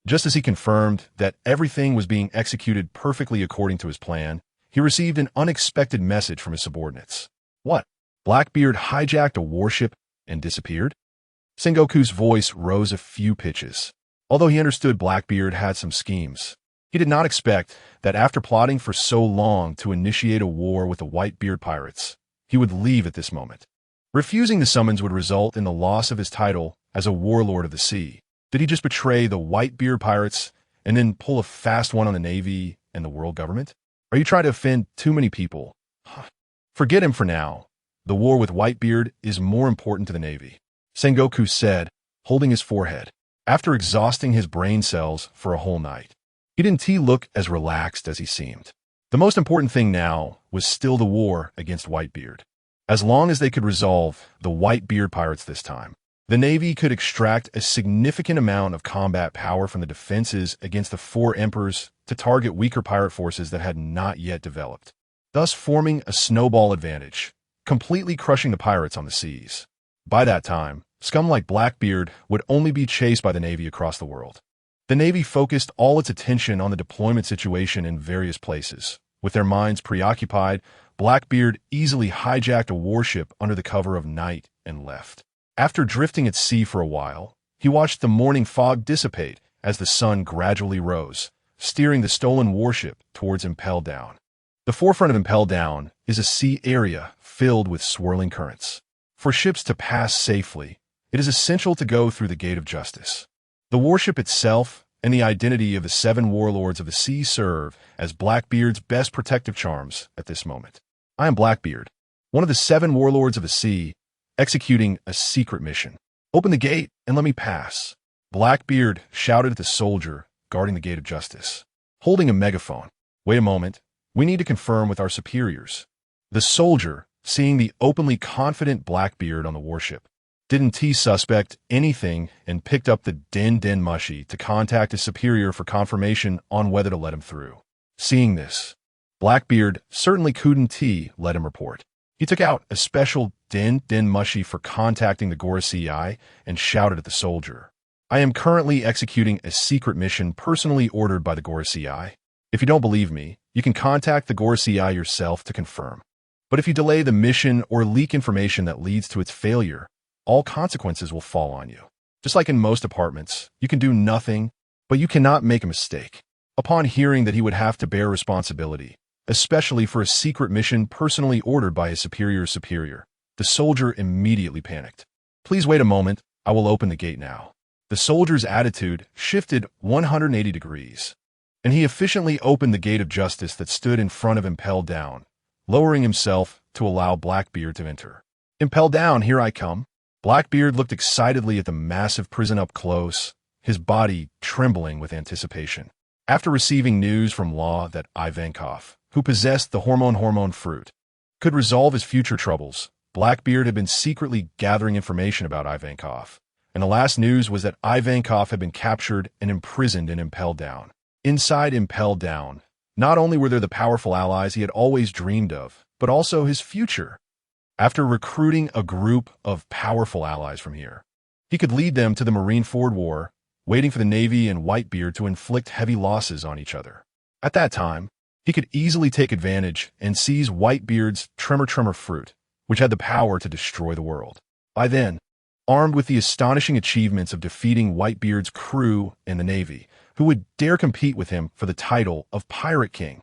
Just as he confirmed that everything was being executed perfectly according to his plan, he received an unexpected message from his subordinates. What? Blackbeard hijacked a warship and disappeared? Sengoku's voice rose a few pitches. Although he understood Blackbeard had some schemes, he did not expect that after plotting for so long to initiate a war with the Whitebeard pirates, he would leave at this moment. Refusing the summons would result in the loss of his title as a warlord of the sea. Did he just betray the Whitebeard pirates and then pull a fast one on the Navy and the world government? Are you trying to offend too many people? Forget him for now. The war with Whitebeard is more important to the Navy, Sengoku said, holding his forehead. After exhausting his brain cells for a whole night, he didn't look as relaxed as he seemed. The most important thing now was still the war against Whitebeard. As long as they could resolve the Whitebeard pirates this time, the Navy could extract a significant amount of combat power from the defenses against the 4 emperors to target weaker pirate forces that had not yet developed, thus forming a snowball advantage, completely crushing the pirates on the seas. By that time, scum like Blackbeard would only be chased by the Navy across the world. The Navy focused all its attention on the deployment situation in various places. With their minds preoccupied, Blackbeard easily hijacked a warship under the cover of night and left. After drifting at sea for a while, he watched the morning fog dissipate as the sun gradually rose, steering the stolen warship towards Impel Down. The forefront of Impel Down is a sea area filled with swirling currents. For ships to pass safely, it is essential to go through the Gate of Justice. The warship itself and the identity of the 7 warlords of the sea serve as Blackbeard's best protective charms at this moment. I am Blackbeard, one of the 7 warlords of the sea, executing a secret mission. Open the gate and let me pass. Blackbeard shouted at the soldier guarding the Gate of Justice, holding a megaphone. Wait a moment, we need to confirm with our superiors. The soldier, seeing the openly confident Blackbeard on the warship, didn't suspect anything and picked up the Den Mushi to contact his superior for confirmation on whether to let him through. Seeing this, Blackbeard certainly couldn't let him report. He took out a special Den Mushi for contacting the Gorosei and shouted at the soldier, I am currently executing a secret mission personally ordered by the Gorosei. If you don't believe me, you can contact the Gorosei yourself to confirm. But if you delay the mission or leak information that leads to its failure, all consequences will fall on you. Just like in most departments, you can do nothing, but you cannot make a mistake. Upon hearing that he would have to bear responsibility, especially for a secret mission personally ordered by his superior's superior, the soldier immediately panicked. Please wait a moment, I will open the gate now. The soldier's attitude shifted 180 degrees, and he efficiently opened the gate of justice that stood in front of Impelled Down, lowering himself to allow Blackbeard to enter. Impelled Down, here I come. Blackbeard looked excitedly at the massive prison up close, his body trembling with anticipation. After receiving news from Law that Ivankov, who possessed the hormone fruit, could resolve his future troubles, Blackbeard had been secretly gathering information about Ivankov, and the last news was that Ivankov had been captured and imprisoned in Impelled Down. Inside Impelled Down, not only were there the powerful allies he had always dreamed of, but also his future. After recruiting a group of powerful allies from here, he could lead them to the Marineford War, waiting for the Navy and Whitebeard to inflict heavy losses on each other. At that time, he could easily take advantage and seize Whitebeard's Tremor fruit, which had the power to destroy the world. By then, armed with the astonishing achievements of defeating Whitebeard's crew in the Navy, who would dare compete with him for the title of Pirate King?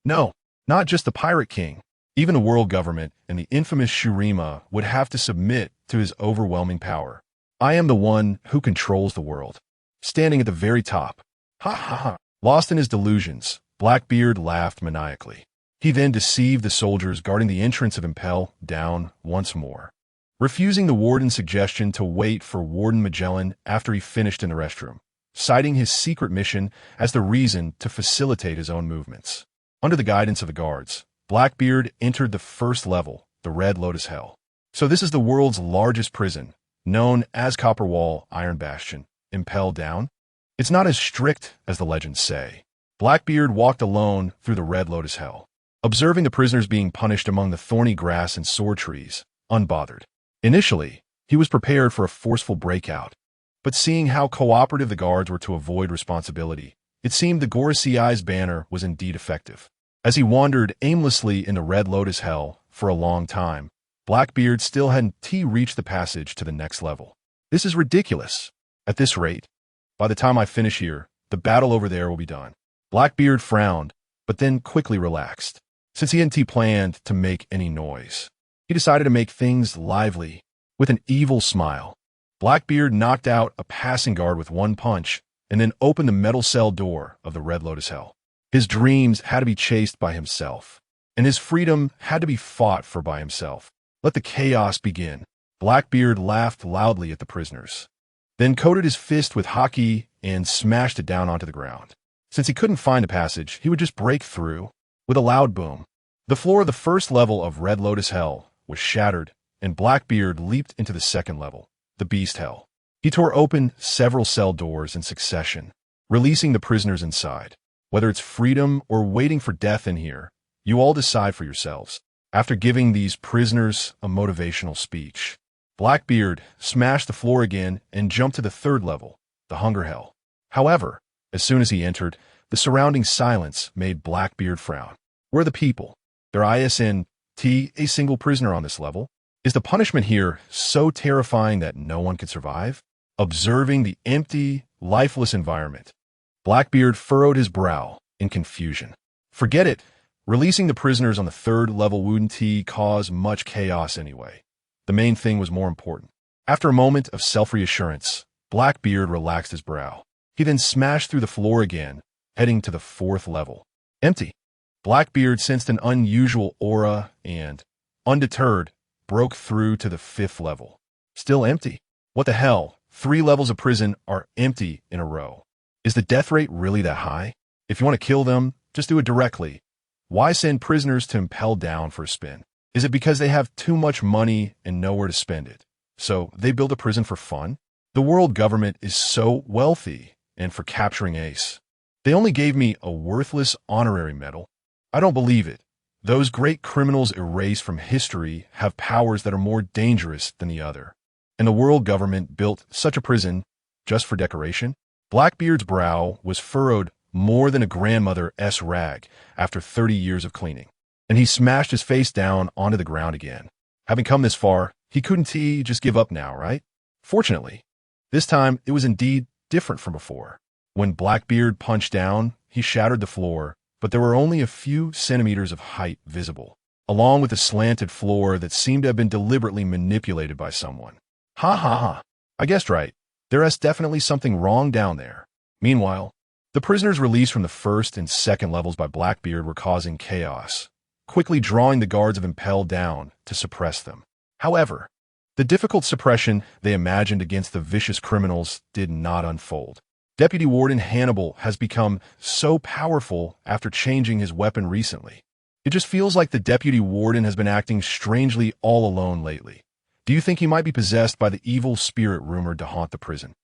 No, not just the Pirate King. Even the world government and the infamous Shurima would have to submit to his overwhelming power. I am the one who controls the world, standing at the very top. Ha ha ha. Lost in his delusions, Blackbeard laughed maniacally. He then deceived the soldiers guarding the entrance of Impel Down once more, refusing the warden's suggestion to wait for Warden Magellan after he finished in the restroom, citing his secret mission as the reason to facilitate his own movements. Under the guidance of the guards, Blackbeard entered the first level, the Red Lotus Hell. So this is the world's largest prison, known as Copper Wall Iron Bastion, Impel Down. It's not as strict as the legends say. Blackbeard walked alone through the Red Lotus Hell, observing the prisoners being punished among the thorny grass and sword trees, unbothered. Initially, he was prepared for a forceful breakout, but seeing how cooperative the guards were to avoid responsibility, it seemed the Gorosei's banner was indeed effective. As he wandered aimlessly in the Red Lotus Hell for a long time, Blackbeard still hadn't reached the passage to the next level. This is ridiculous. At this rate, by the time I finish here, the battle over there will be done. Blackbeard frowned, but then quickly relaxed. Since he hadn't planned to make any noise, he decided to make things lively. With an evil smile, Blackbeard knocked out a passing guard with one punch and then opened the metal cell door of the Red Lotus Hell. His dreams had to be chased by himself, and his freedom had to be fought for by himself. Let the chaos begin. Blackbeard laughed loudly at the prisoners, then coated his fist with hockey and smashed it down onto the ground. Since he couldn't find a passage, he would just break through. With a loud boom, the floor of the first level of Red Lotus Hell was shattered, and Blackbeard leaped into the second level, the Beast Hell. He tore open several cell doors in succession, releasing the prisoners inside. Whether it's freedom or waiting for death in here, you all decide for yourselves. After giving these prisoners a motivational speech, Blackbeard smashed the floor again and jumped to the third level, the Hunger Hell. However, as soon as he entered, the surrounding silence made Blackbeard frown. Where are the people? There isn't a single prisoner on this level. Is the punishment here so terrifying that no one could survive? Observing the empty, lifeless environment, Blackbeard furrowed his brow in confusion. Forget it. Releasing the prisoners on the third level wouldn't cause much chaos anyway. The main thing was more important. After a moment of self-reassurance, Blackbeard relaxed his brow. He then smashed through the floor again, heading to the fourth level. Empty. Blackbeard sensed an unusual aura and, undeterred, broke through to the fifth level. Still empty. What the hell? 3 levels of prison are empty in a row. Is the death rate really that high? If you want to kill them, just do it directly. Why send prisoners to Impel Down for a spin? Is it because they have too much money and nowhere to spend it? So they build a prison for fun? The world government is so wealthy, and for capturing Ace, they only gave me a worthless honorary medal. I don't believe it. Those great criminals erased from history have powers that are more dangerous than the other. And the world government built such a prison just for decoration? Blackbeard's brow was furrowed more than a grandmother's rag after 30 years of cleaning, and he smashed his face down onto the ground again. Having come this far, he couldn't just give up now, right? Fortunately, this time it was indeed different from before. When Blackbeard punched down, he shattered the floor, but there were only a few centimeters of height visible, along with a slanted floor that seemed to have been deliberately manipulated by someone. Ha ha ha. I guessed right. There is definitely something wrong down there. Meanwhile, the prisoners released from the first and second levels by Blackbeard were causing chaos, quickly drawing the guards of Impel down to suppress them. However, the difficult suppression they imagined against the vicious criminals did not unfold. Deputy Warden Hannibal has become so powerful after changing his weapon recently. It just feels like the Deputy Warden has been acting strangely all alone lately. Do you think he might be possessed by the evil spirit rumored to haunt the prison?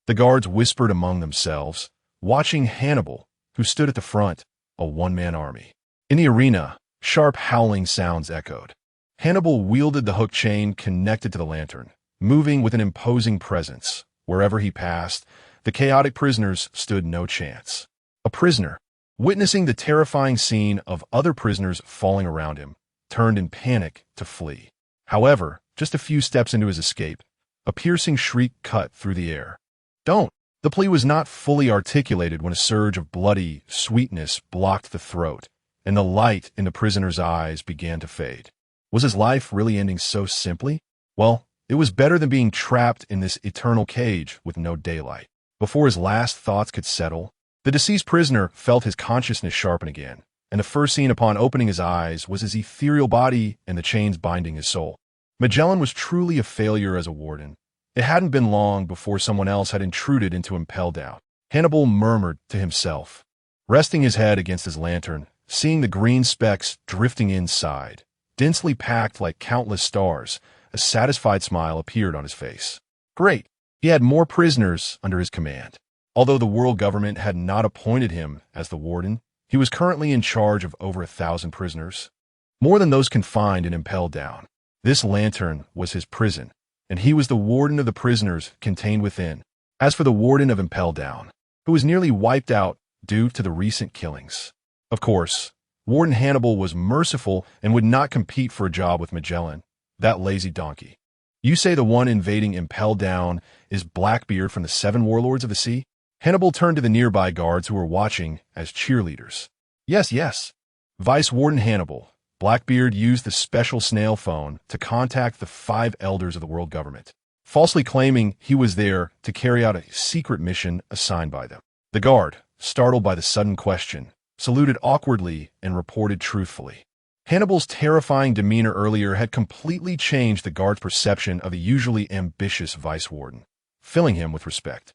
The guards whispered among themselves, watching Hannibal, who stood at the front, a one-man army. In the arena, sharp howling sounds echoed. Hannibal wielded the hook chain connected to the lantern, moving with an imposing presence. Wherever he passed, the chaotic prisoners stood no chance. A prisoner, witnessing the terrifying scene of other prisoners falling around him, turned in panic to flee. However, just a few steps into his escape, a piercing shriek cut through the air. "Don't!" The plea was not fully articulated when a surge of bloody sweetness blocked the throat, and the light in the prisoner's eyes began to fade. Was his life really ending so simply? Well, it was better than being trapped in this eternal cage with no daylight. Before his last thoughts could settle, the deceased prisoner felt his consciousness sharpen again, and the first scene upon opening his eyes was his ethereal body and the chains binding his soul. Magellan was truly a failure as a warden. It hadn't been long before someone else had intruded into Impel Down. Hannibal murmured to himself, resting his head against his lantern, seeing the green specks drifting inside. Densely packed like countless stars, a satisfied smile appeared on his face. Great! He had more prisoners under his command. Although the world government had not appointed him as the warden, he was currently in charge of over 1,000 prisoners. More than those confined in Impel Down. This lantern was his prison, and he was the warden of the prisoners contained within. As for the warden of Impel Down, who was nearly wiped out due to the recent killings. Of course, Warden Hannibal was merciful and would not compete for a job with Magellan, that lazy donkey. You say the one invading Impel Down is Blackbeard from the 7 Warlords of the Sea? Hannibal turned to the nearby guards who were watching as cheerleaders. Yes. Vice Warden Hannibal, Blackbeard used the special snail phone to contact the 5 elders of the world government, falsely claiming he was there to carry out a secret mission assigned by them. The guard, startled by the sudden question, saluted awkwardly and reported truthfully. Hannibal's terrifying demeanor earlier had completely changed the guard's perception of the usually ambitious vice warden, filling him with respect.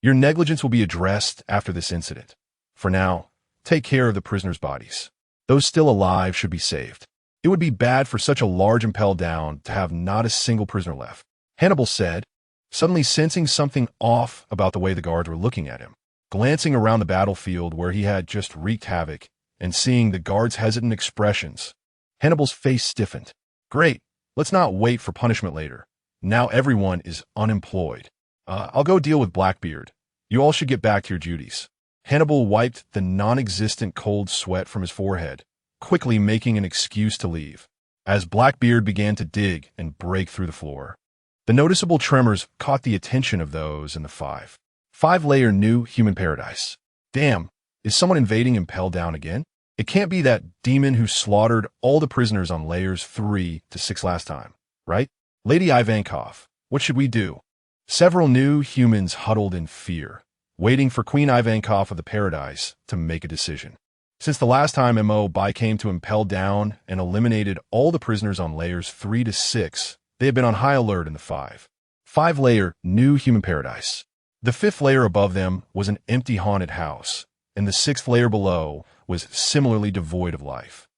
Your negligence will be addressed after this incident. For now, take care of the prisoners' bodies. Those still alive should be saved. It would be bad for such a large Impel Down to have not a single prisoner left, Hannibal said, suddenly sensing something off about the way the guards were looking at him. Glancing around the battlefield where he had just wreaked havoc and seeing the guards' hesitant expressions, Hannibal's face stiffened. Great, let's not wait for punishment later. Now everyone is unemployed. I'll go deal with Blackbeard. You all should get back to your duties. Hannibal wiped the non-existent cold sweat from his forehead, quickly making an excuse to leave, as Blackbeard began to dig and break through the floor. The noticeable tremors caught the attention of those in the 5-layer new human paradise. Damn, is someone invading Impel Down again? It can't be that demon who slaughtered all the prisoners on layers 3 to 6 last time, right? Lady Ivankov, what should we do? Several new humans huddled in fear, waiting for Queen Ivankov of the Paradise to make a decision. Since the last time MO came to Impel Down and eliminated all the prisoners on layers 3 to 6, they had been on high alert in the 5-layer new human paradise. The 5th layer above them was an empty haunted house, and the 6th layer below was similarly devoid of life.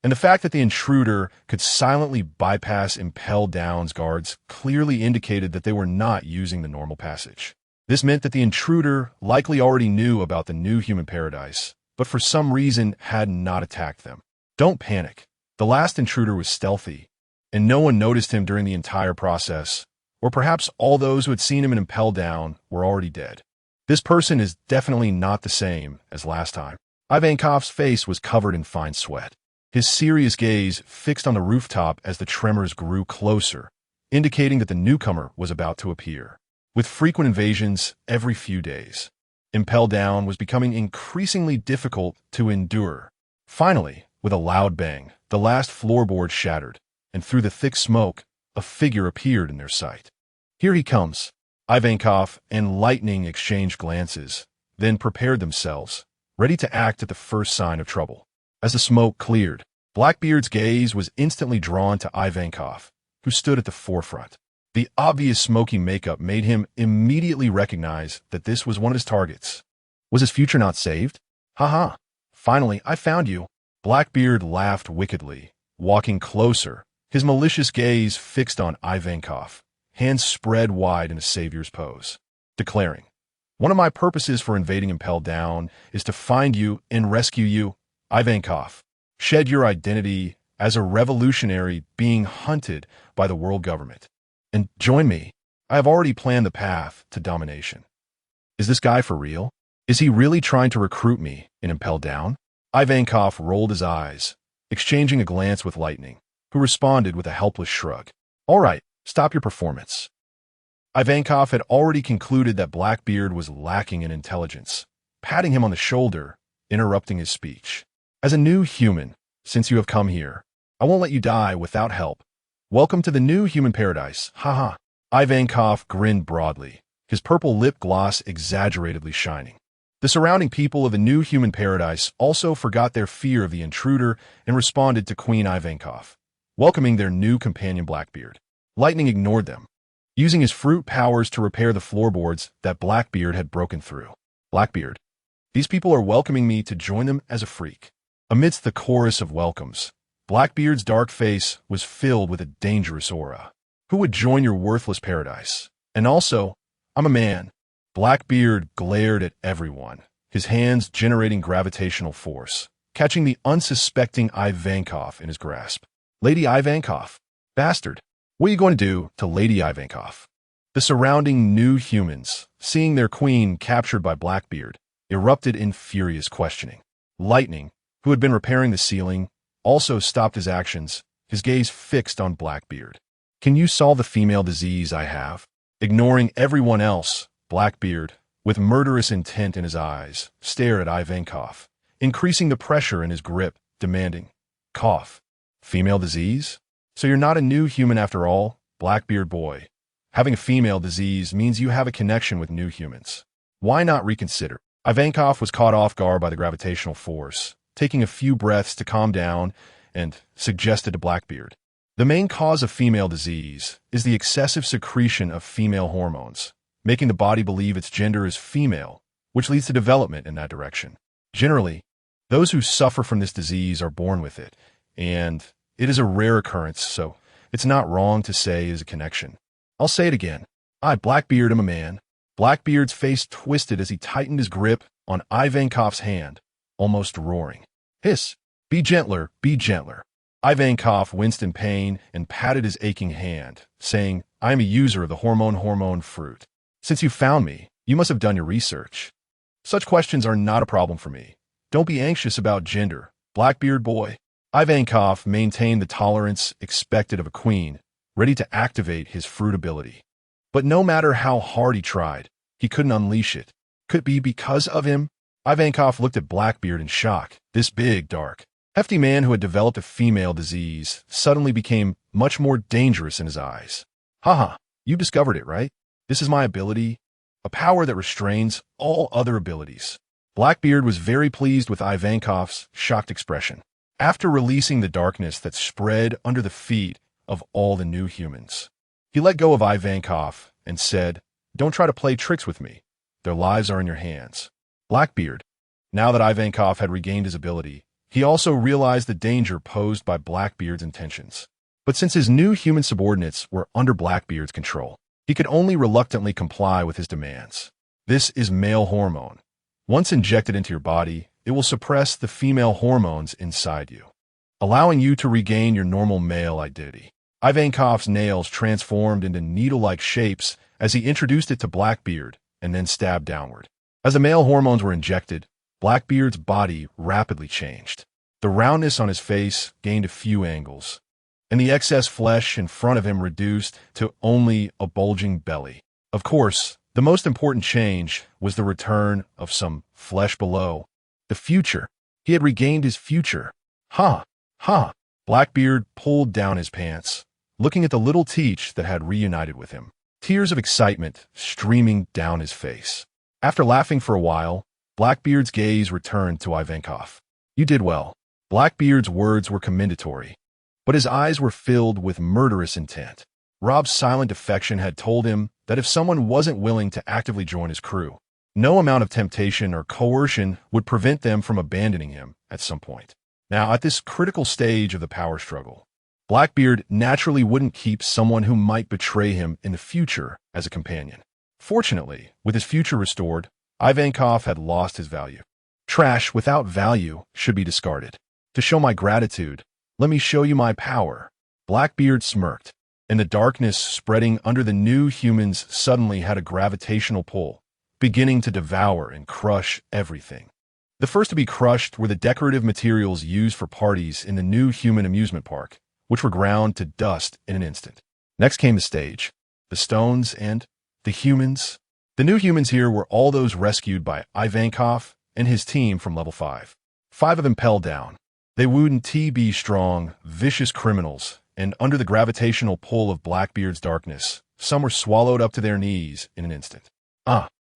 And the fact that the intruder could silently bypass Impel Down's guards clearly indicated that they were not using the normal passage. This meant that the intruder likely already knew about the new human paradise, but for some reason had not attacked them. Don't panic. The last intruder was stealthy, and no one noticed him during the entire process, or perhaps all those who had seen him in Impel Down were already dead. This person is definitely not the same as last time. Ivankov's face was covered in fine sweat, his serious gaze fixed on the rooftop as the tremors grew closer, indicating that the newcomer was about to appear. With frequent invasions every few days, Impel Down was becoming increasingly difficult to endure. Finally, with a loud bang, the last floorboard shattered, and through the thick smoke, a a figure appeared in their sight. "Here he comes." Ivankov and Lightning exchanged glances, then prepared themselves, ready to act at the first sign of trouble. As the smoke cleared, Blackbeard's gaze was instantly drawn to Ivankov, who stood at the forefront. The obvious smoky makeup made him immediately recognize that this was one of his targets. Was his future not saved? "Haha, finally, I found you." Blackbeard laughed wickedly, walking closer, his malicious gaze fixed on Ivankov, hands spread wide in a savior's pose, declaring, "One of my purposes for invading Impel Down is to find you and rescue you, Ivankov. Shed your identity as a revolutionary being hunted by the world government. And join me. I have already planned the path to domination." Is this guy for real? Is he really trying to recruit me in Impel Down? Ivankov rolled his eyes, exchanging a glance with Lightning, who responded with a helpless shrug. "All right, stop your performance." Ivankov had already concluded that Blackbeard was lacking in intelligence, patting him on the shoulder, interrupting his speech. "As a new human, since you have come here, I won't let you die without help. Welcome to the new human paradise, haha." Ivankov grinned broadly, his purple lip gloss exaggeratedly shining. The surrounding people of the new human paradise also forgot their fear of the intruder and responded to Queen Ivankov, welcoming their new companion Blackbeard. Lightning ignored them, using his fruit powers to repair the floorboards that Blackbeard had broken through. "Blackbeard, these people are welcoming me to join them as a freak." Amidst the chorus of welcomes, Blackbeard's dark face was filled with a dangerous aura. "Who would join your worthless paradise? And also, I'm a man." Blackbeard glared at everyone, his hands generating gravitational force, catching the unsuspecting Ivankov in his grasp. "Lady Ivankov, bastard, what are you going to do to Lady Ivankov?" The surrounding new humans, seeing their queen captured by Blackbeard, erupted in furious questioning. Lightning, who had been repairing the ceiling, also stopped his actions, his gaze fixed on Blackbeard. "Can you solve the female disease I have?" Ignoring everyone else, Blackbeard, with murderous intent in his eyes, stared at Ivankov, increasing the pressure in his grip, demanding, "Cough. Female disease? So you're not a new human after all, Blackbeard boy. Having a female disease means you have a connection with new humans. Why not reconsider?" Ivankov was caught off guard by the gravitational force, taking a few breaths to calm down, and suggested to Blackbeard, "The main cause of female disease is the excessive secretion of female hormones, making the body believe its gender is female, which leads to development in that direction. Generally, those who suffer from this disease are born with it, and it is a rare occurrence, so it's not wrong to say is a connection. I'll say it again. I, Blackbeard, am a man." Blackbeard's face twisted as he tightened his grip on Ivankov's hand, almost roaring. "Hiss! Be gentler, be gentler." Ivankov winced in pain and patted his aching hand, saying, "I am a user of the hormone fruit. Since you found me, you must have done your research. Such questions are not a problem for me. Don't be anxious about gender, Blackbeard boy." Ivankov maintained the tolerance expected of a queen, ready to activate his fruit ability. But no matter how hard he tried, he couldn't unleash it. Could it be because of him? Ivankov looked at Blackbeard in shock. This big, dark, hefty man who had developed a female disease suddenly became much more dangerous in his eyes. "Haha, you discovered it, right? This is my ability, a power that restrains all other abilities." Blackbeard was very pleased with Ivankov's shocked expression. After releasing the darkness that spread under the feet of all the new humans, he let go of Ivankov and said, "Don't try to play tricks with me. Their lives are in your hands." Blackbeard, now that Ivankov had regained his ability, he also realized the danger posed by Blackbeard's intentions. But since his new human subordinates were under Blackbeard's control, he could only reluctantly comply with his demands. This is male hormone. Once injected into your body, it will suppress the female hormones inside you, allowing you to regain your normal male identity. Ivankov's nails transformed into needle-like shapes as he introduced it to Blackbeard and then stabbed downward. As the male hormones were injected, Blackbeard's body rapidly changed. The roundness on his face gained a few angles, and the excess flesh in front of him reduced to only a bulging belly. Of course, the most important change was the return of some flesh below. The future. He had regained his future. Ha! Ha! Blackbeard pulled down his pants, looking at the little Teach that had reunited with him, tears of excitement streaming down his face. After laughing for a while, Blackbeard's gaze returned to Ivankov. You did well. Blackbeard's words were commendatory, but his eyes were filled with murderous intent. Rob's silent affection had told him that if someone wasn't willing to actively join his crew, no amount of temptation or coercion would prevent them from abandoning him at some point. Now, at this critical stage of the power struggle, Blackbeard naturally wouldn't keep someone who might betray him in the future as a companion. Fortunately, with his future restored, Ivankov had lost his value. Trash without value should be discarded. To show my gratitude, let me show you my power. Blackbeard smirked, and the darkness spreading under the new humans suddenly had a gravitational pull, beginning to devour and crush everything. The first to be crushed were the decorative materials used for parties in the new human amusement park, which were ground to dust in an instant. Next came the stage, the stones, and the humans. The new humans here were all those rescued by Ivankov and his team from level 5. 5 of them impelled down. They wouldn't be strong, vicious criminals, and under the gravitational pull of Blackbeard's darkness, some were swallowed up to their knees in an instant.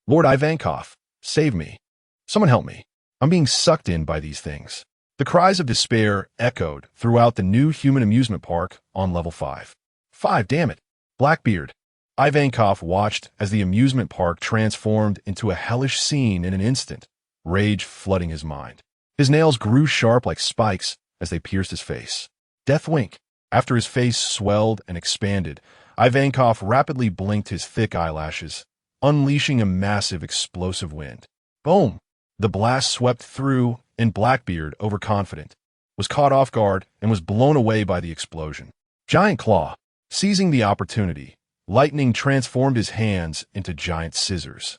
Lord Ivankov, save me. Someone help me. I'm being sucked in by these things. The cries of despair echoed throughout the new human amusement park on level 5. 5, damn it. Blackbeard. Ivankov watched as the amusement park transformed into a hellish scene in an instant, rage flooding his mind. His nails grew sharp like spikes as they pierced his face. Death wink. After his face swelled and expanded, Ivankov rapidly blinked his thick eyelashes, unleashing a massive explosive wind. Boom! The blast swept through, and Blackbeard, overconfident, was caught off guard and was blown away by the explosion. Giant Claw. Seizing the opportunity, Lightning transformed his hands into giant scissors,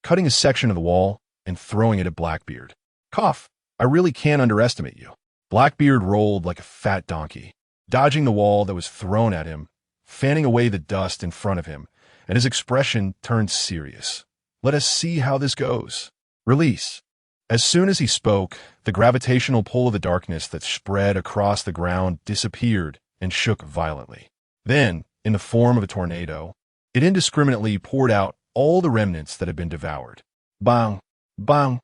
cutting a section of the wall and throwing it at Blackbeard. Cough! I really can't underestimate you. Blackbeard rolled like a fat donkey, dodging the wall that was thrown at him, fanning away the dust in front of him, and his expression turned serious. Let us see how this goes. Release. As soon as he spoke, the gravitational pull of the darkness that spread across the ground disappeared and shook violently. Then, in the form of a tornado, it indiscriminately poured out all the remnants that had been devoured. Bang! Bang!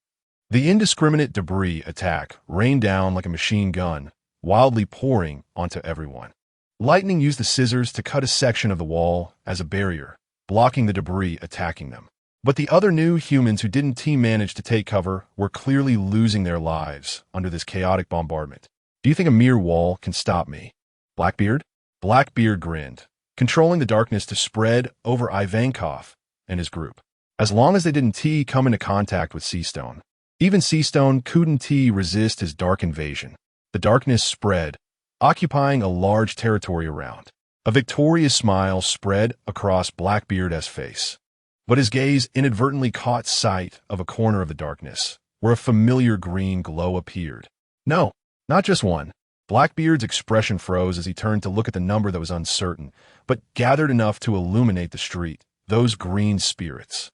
The indiscriminate debris attack rained down like a machine gun, wildly pouring onto everyone. Lightning used the scissors to cut a section of the wall as a barrier, blocking the debris attacking them. But the other new humans who didn't manage to take cover were clearly losing their lives under this chaotic bombardment. Do you think a mere wall can stop me? Blackbeard? Blackbeard grinned, controlling the darkness to spread over Ivankov and his group. As long as they didn't come into contact with Seastone. Even Seastone couldn't resist his dark invasion. The darkness spread, occupying a large territory around. A victorious smile spread across Blackbeard's face. But his gaze inadvertently caught sight of a corner of the darkness, where a familiar green glow appeared. No, not just one. Blackbeard's expression froze as he turned to look at the number that was uncertain, but gathered enough to illuminate the street, those green spirits.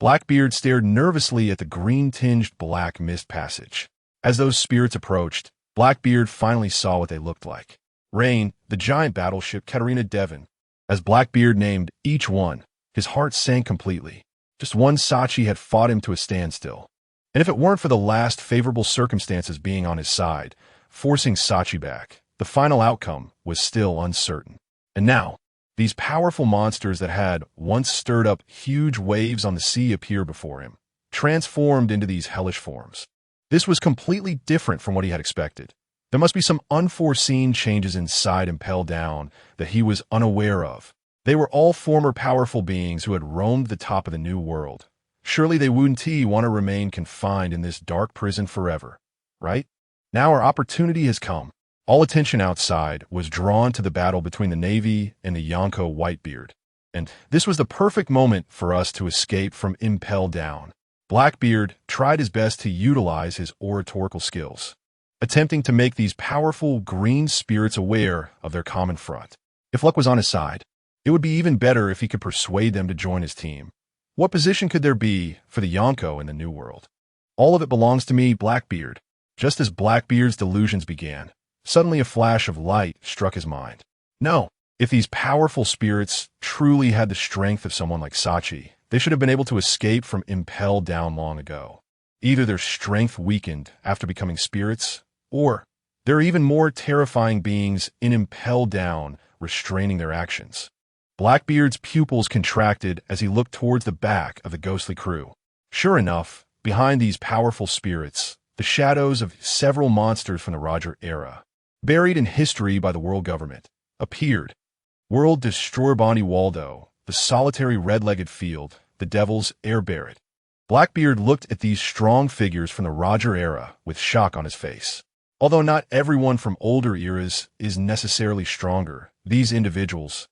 Blackbeard stared nervously at the green-tinged black mist passage. As those spirits approached, Blackbeard finally saw what they looked like. Rain, the giant battleship Katerina Devon. As Blackbeard named each one, his heart sank completely. Just one Sachi had fought him to a standstill. And if it weren't for the last favorable circumstances being on his side, forcing Sachi back, the final outcome was still uncertain. And now, these powerful monsters that had once stirred up huge waves on the sea appear before him, transformed into these hellish forms. This was completely different from what he had expected. There must be some unforeseen changes inside Impel Down that he was unaware of. They were all former powerful beings who had roamed the top of the new world. Surely they wouldn't want to remain confined in this dark prison forever, right? Now our opportunity has come. All attention outside was drawn to the battle between the Navy and the Yonko Whitebeard, and this was the perfect moment for us to escape from Impel Down. Blackbeard tried his best to utilize his oratorical skills, attempting to make these powerful green spirits aware of their common front. If luck was on his side, it would be even better if he could persuade them to join his team. What position could there be for the Yonko in the New World? All of it belongs to me, Blackbeard. Just as Blackbeard's delusions began, suddenly a flash of light struck his mind. No, If these powerful spirits truly had the strength of someone like Sachi, they should have been able to escape from impelled down long ago. Either their strength weakened after becoming spirits, or there are even more terrifying beings in impelled down, restraining their actions. Blackbeard's pupils contracted as he looked towards the back of the ghostly crew. Sure enough, behind these powerful spirits, the shadows of several monsters from the Roger era, buried in history by the world government, appeared. World Destroyer Bonnie Waldo, the solitary red-legged field, the Devil's Heir Barrett. Blackbeard looked at these strong figures from the Roger era with shock on his face. Although not everyone from older eras is necessarily stronger, these individuals,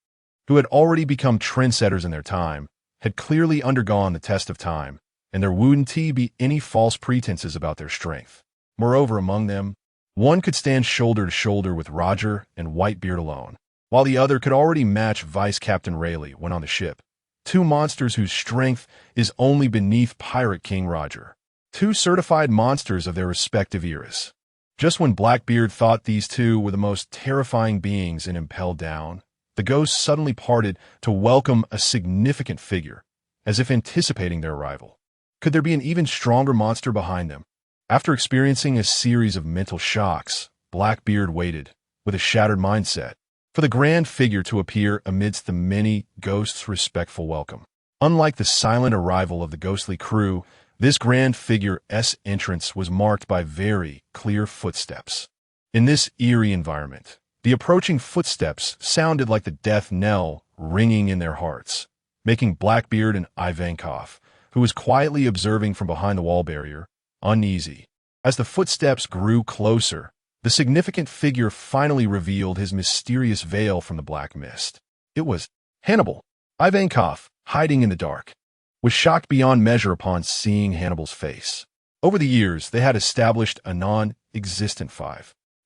who had already become trendsetters in their time, had clearly undergone the test of time, and there wouldn't be any false pretenses about their strength. Moreover, among them, one could stand shoulder to shoulder with Roger and Whitebeard alone, while the other could already match Vice Captain Rayleigh when on the ship. Two monsters whose strength is only beneath Pirate King Roger. Two certified monsters of their respective eras. Just when Blackbeard thought these two were the most terrifying beings in Impelled Down, the ghosts suddenly parted to welcome a significant figure, as if anticipating their arrival. Could there be an even stronger monster behind them? After experiencing a series of mental shocks, Blackbeard waited, with a shattered mindset, for the grand figure to appear amidst the many ghosts' respectful welcome. Unlike the silent arrival of the ghostly crew, this grand figure's entrance was marked by very clear footsteps. In this eerie environment, the approaching footsteps sounded like the death knell ringing in their hearts, making Blackbeard and Ivankov, who was quietly observing from behind the wall barrier, uneasy. As the footsteps grew closer, the significant figure finally revealed his mysterious veil from the black mist. It was Hannibal. Ivankov, hiding in the dark, was shocked beyond measure upon seeing Hannibal's face. Over the years, they had established a non-existent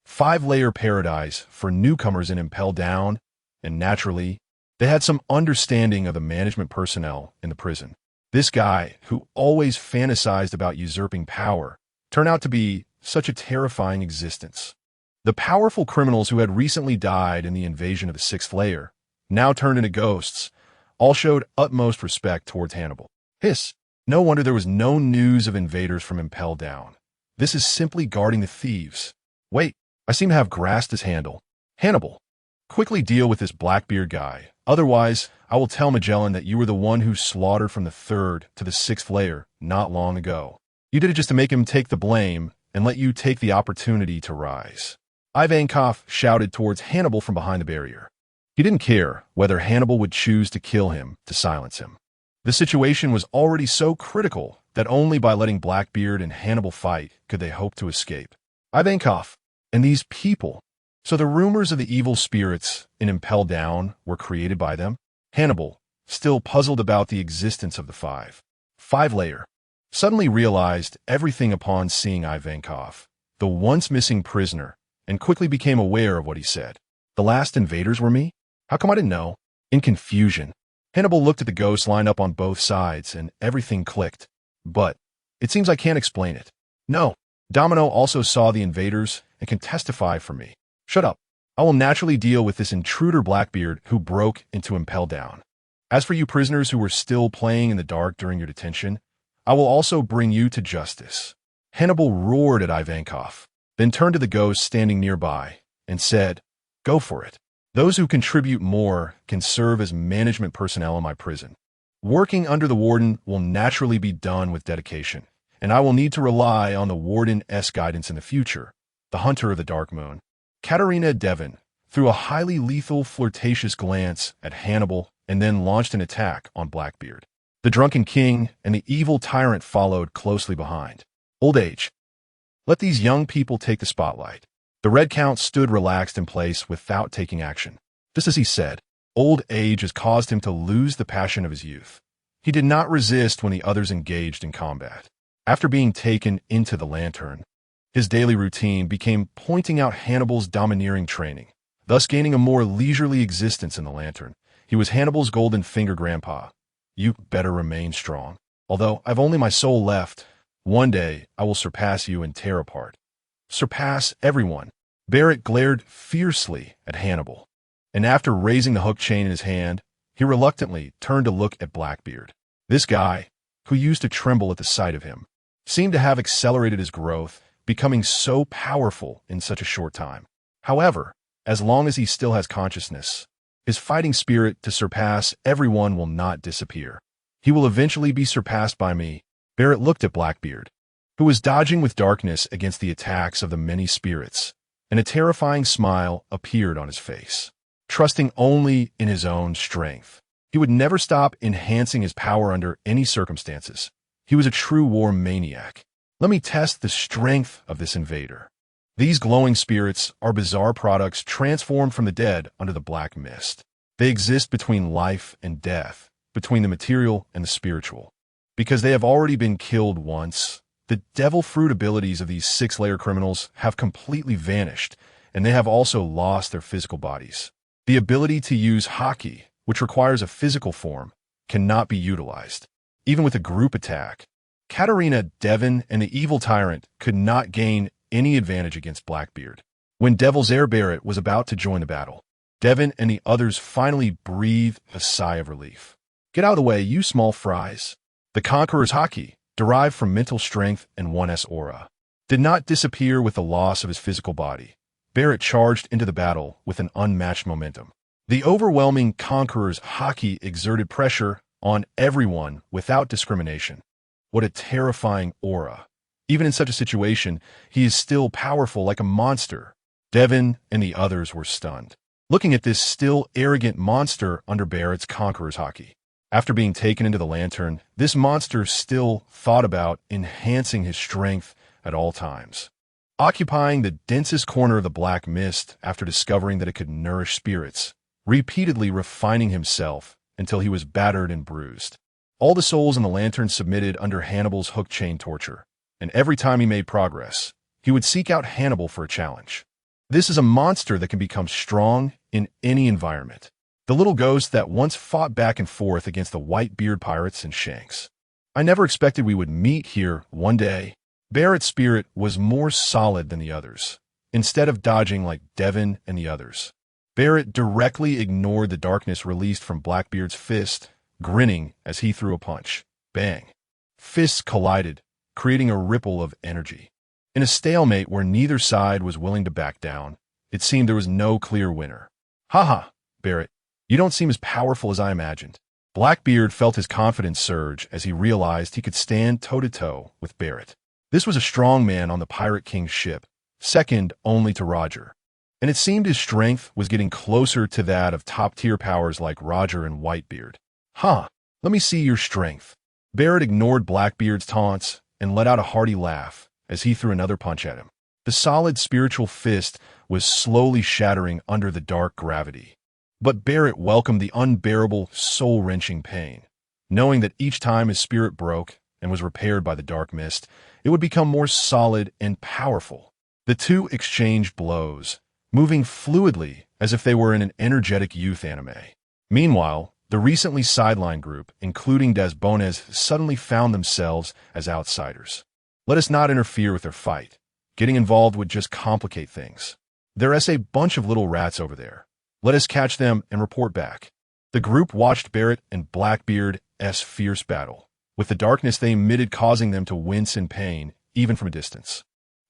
five-layer paradise for newcomers in Impelled Down, and naturally, they had some understanding of the management personnel in the prison. This guy, who always fantasized about usurping power, turned out to be such a terrifying existence. The powerful criminals who had recently died in the invasion of the sixth layer, now turned into ghosts, all showed utmost respect towards Hannibal. Hiss! No wonder there was no news of invaders from Impelled Down. This is simply guarding the thieves. Wait, I seem to have grasped his handle. Hannibal, quickly deal with this Blackbeard guy. Otherwise, I will tell Magellan that you were the one who slaughtered from the third to the sixth layer not long ago. You did it just to make him take the blame and let you take the opportunity to rise. Ivankov shouted towards Hannibal from behind the barrier. He didn't care whether Hannibal would choose to kill him to silence him. The situation was already so critical that only by letting Blackbeard and Hannibal fight could they hope to escape. Ivankov, and these people. So the rumors of the evil spirits in Impelled Down were created by them? Hannibal, still puzzled about the existence of the five-layer, suddenly realized everything upon seeing Ivankov, the once missing prisoner, and quickly became aware of what he said. The last invaders were me? How come I didn't know? In confusion, Hannibal looked at the ghosts lined up on both sides, and everything clicked. But it seems I can't explain it. No, Domino also saw the invaders and can testify for me. Shut up. I will naturally deal with this intruder Blackbeard who broke into Impelled Down. As for you prisoners who were still playing in the dark during your detention, I will also bring you to justice. Hannibal roared at Ivankov, then turned to the ghost standing nearby and said, Go for it. Those who contribute more can serve as management personnel in my prison. Working under the warden will naturally be done with dedication, and I will need to rely on the warden's guidance in the future. The hunter of the Dark Moon, Katerina Devon, threw a highly lethal, flirtatious glance at Hannibal and then launched an attack on Blackbeard. The drunken king and the evil tyrant followed closely behind. Old age. Let these young people take the spotlight. The Red Count stood relaxed in place without taking action. Just as he said, old age has caused him to lose the passion of his youth. He did not resist when the others engaged in combat. After being taken into the Lantern, his daily routine became pointing out Hannibal's domineering training, thus gaining a more leisurely existence in the Lantern. He was Hannibal's golden finger grandpa. You better remain strong. Although I've only my soul left, one day I will surpass you and tear apart. Surpass everyone. Barrett glared fiercely at Hannibal, and after raising the hook chain in his hand, he reluctantly turned to look at Blackbeard. This guy, who used to tremble at the sight of him, seemed to have accelerated his growth, becoming so powerful in such a short time. However, as long as he still has consciousness, his fighting spirit to surpass everyone will not disappear. He will eventually be surpassed by me. Barret looked at Blackbeard, who was dodging with darkness against the attacks of the many spirits, and a terrifying smile appeared on his face. Trusting only in his own strength, he would never stop enhancing his power under any circumstances. He was a true war maniac. Let me test the strength of this invader. These glowing spirits are bizarre products transformed from the dead under the black mist. They exist between life and death, between the material and the spiritual. Because they have already been killed once, the devil fruit abilities of these six-layer criminals have completely vanished, and they have also lost their physical bodies. The ability to use haki, which requires a physical form, cannot be utilized. Even with a group attack, Katarina, Devon, and the evil tyrant could not gain any advantage against Blackbeard. When Devil's Heir Barret was about to join the battle, Devon and the others finally breathed a sigh of relief. Get out of the way, you small fries. The Conqueror's haki, derived from mental strength and 1S aura, did not disappear with the loss of his physical body. Barret charged into the battle with an unmatched momentum. The overwhelming Conqueror's haki exerted pressure on everyone without discrimination. What a terrifying aura. Even in such a situation, he is still powerful like a monster. Devon and the others were stunned, looking at this still arrogant monster under Barret's Conqueror's haki. After being taken into the lantern, this monster still thought about enhancing his strength at all times. Occupying the densest corner of the black mist after discovering that it could nourish spirits, repeatedly refining himself until he was battered and bruised. All the souls in the lantern submitted under Hannibal's hook chain torture, and every time he made progress, he would seek out Hannibal for a challenge. This is a monster that can become strong in any environment. The little ghost that once fought back and forth against the Whitebeard pirates and Shanks. I never expected we would meet here one day. Barret's spirit was more solid than the others. Instead of dodging like Devon and the others, Barret directly ignored the darkness released from Blackbeard's fist, grinning as he threw a punch. Bang! Fists collided, creating a ripple of energy. In a stalemate where neither side was willing to back down, it seemed there was no clear winner. Haha, Barret, you don't seem as powerful as I imagined. Blackbeard felt his confidence surge as he realized he could stand toe-to-toe with Barret. This was a strong man on the Pirate King's ship, second only to Roger. And it seemed his strength was getting closer to that of top-tier powers like Roger and Whitebeard. Huh, let me see your strength. Barret ignored Blackbeard's taunts and let out a hearty laugh as he threw another punch at him. The solid spiritual fist was slowly shattering under the dark gravity. But Barret welcomed the unbearable, soul-wrenching pain, knowing that each time his spirit broke and was repaired by the dark mist, it would become more solid and powerful. The two exchanged blows, moving fluidly as if they were in an energetic youth anime. Meanwhile, the recently sidelined group, including D'As, suddenly found themselves as outsiders. Let us not interfere with their fight. Getting involved would just complicate things. There's a bunch of little rats over there. Let us catch them and report back. The group watched Barret and Blackbeard's fierce battle, with the darkness they emitted causing them to wince in pain, even from a distance.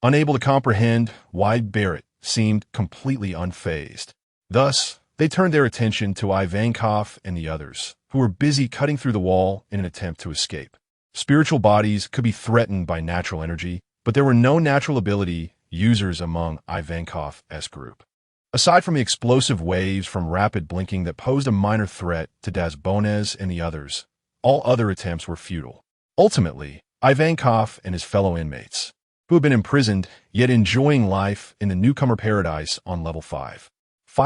Unable to comprehend why Barret seemed completely unfazed. Thus, they turned their attention to Ivankov and the others, who were busy cutting through the wall in an attempt to escape. Spiritual bodies could be threatened by natural energy, but there were no natural ability users among Ivankov's group. Aside from the explosive waves from rapid blinking that posed a minor threat to D'As and the others, all other attempts were futile. Ultimately, Ivankov and his fellow inmates, who had been imprisoned yet enjoying life in the newcomer paradise on level 5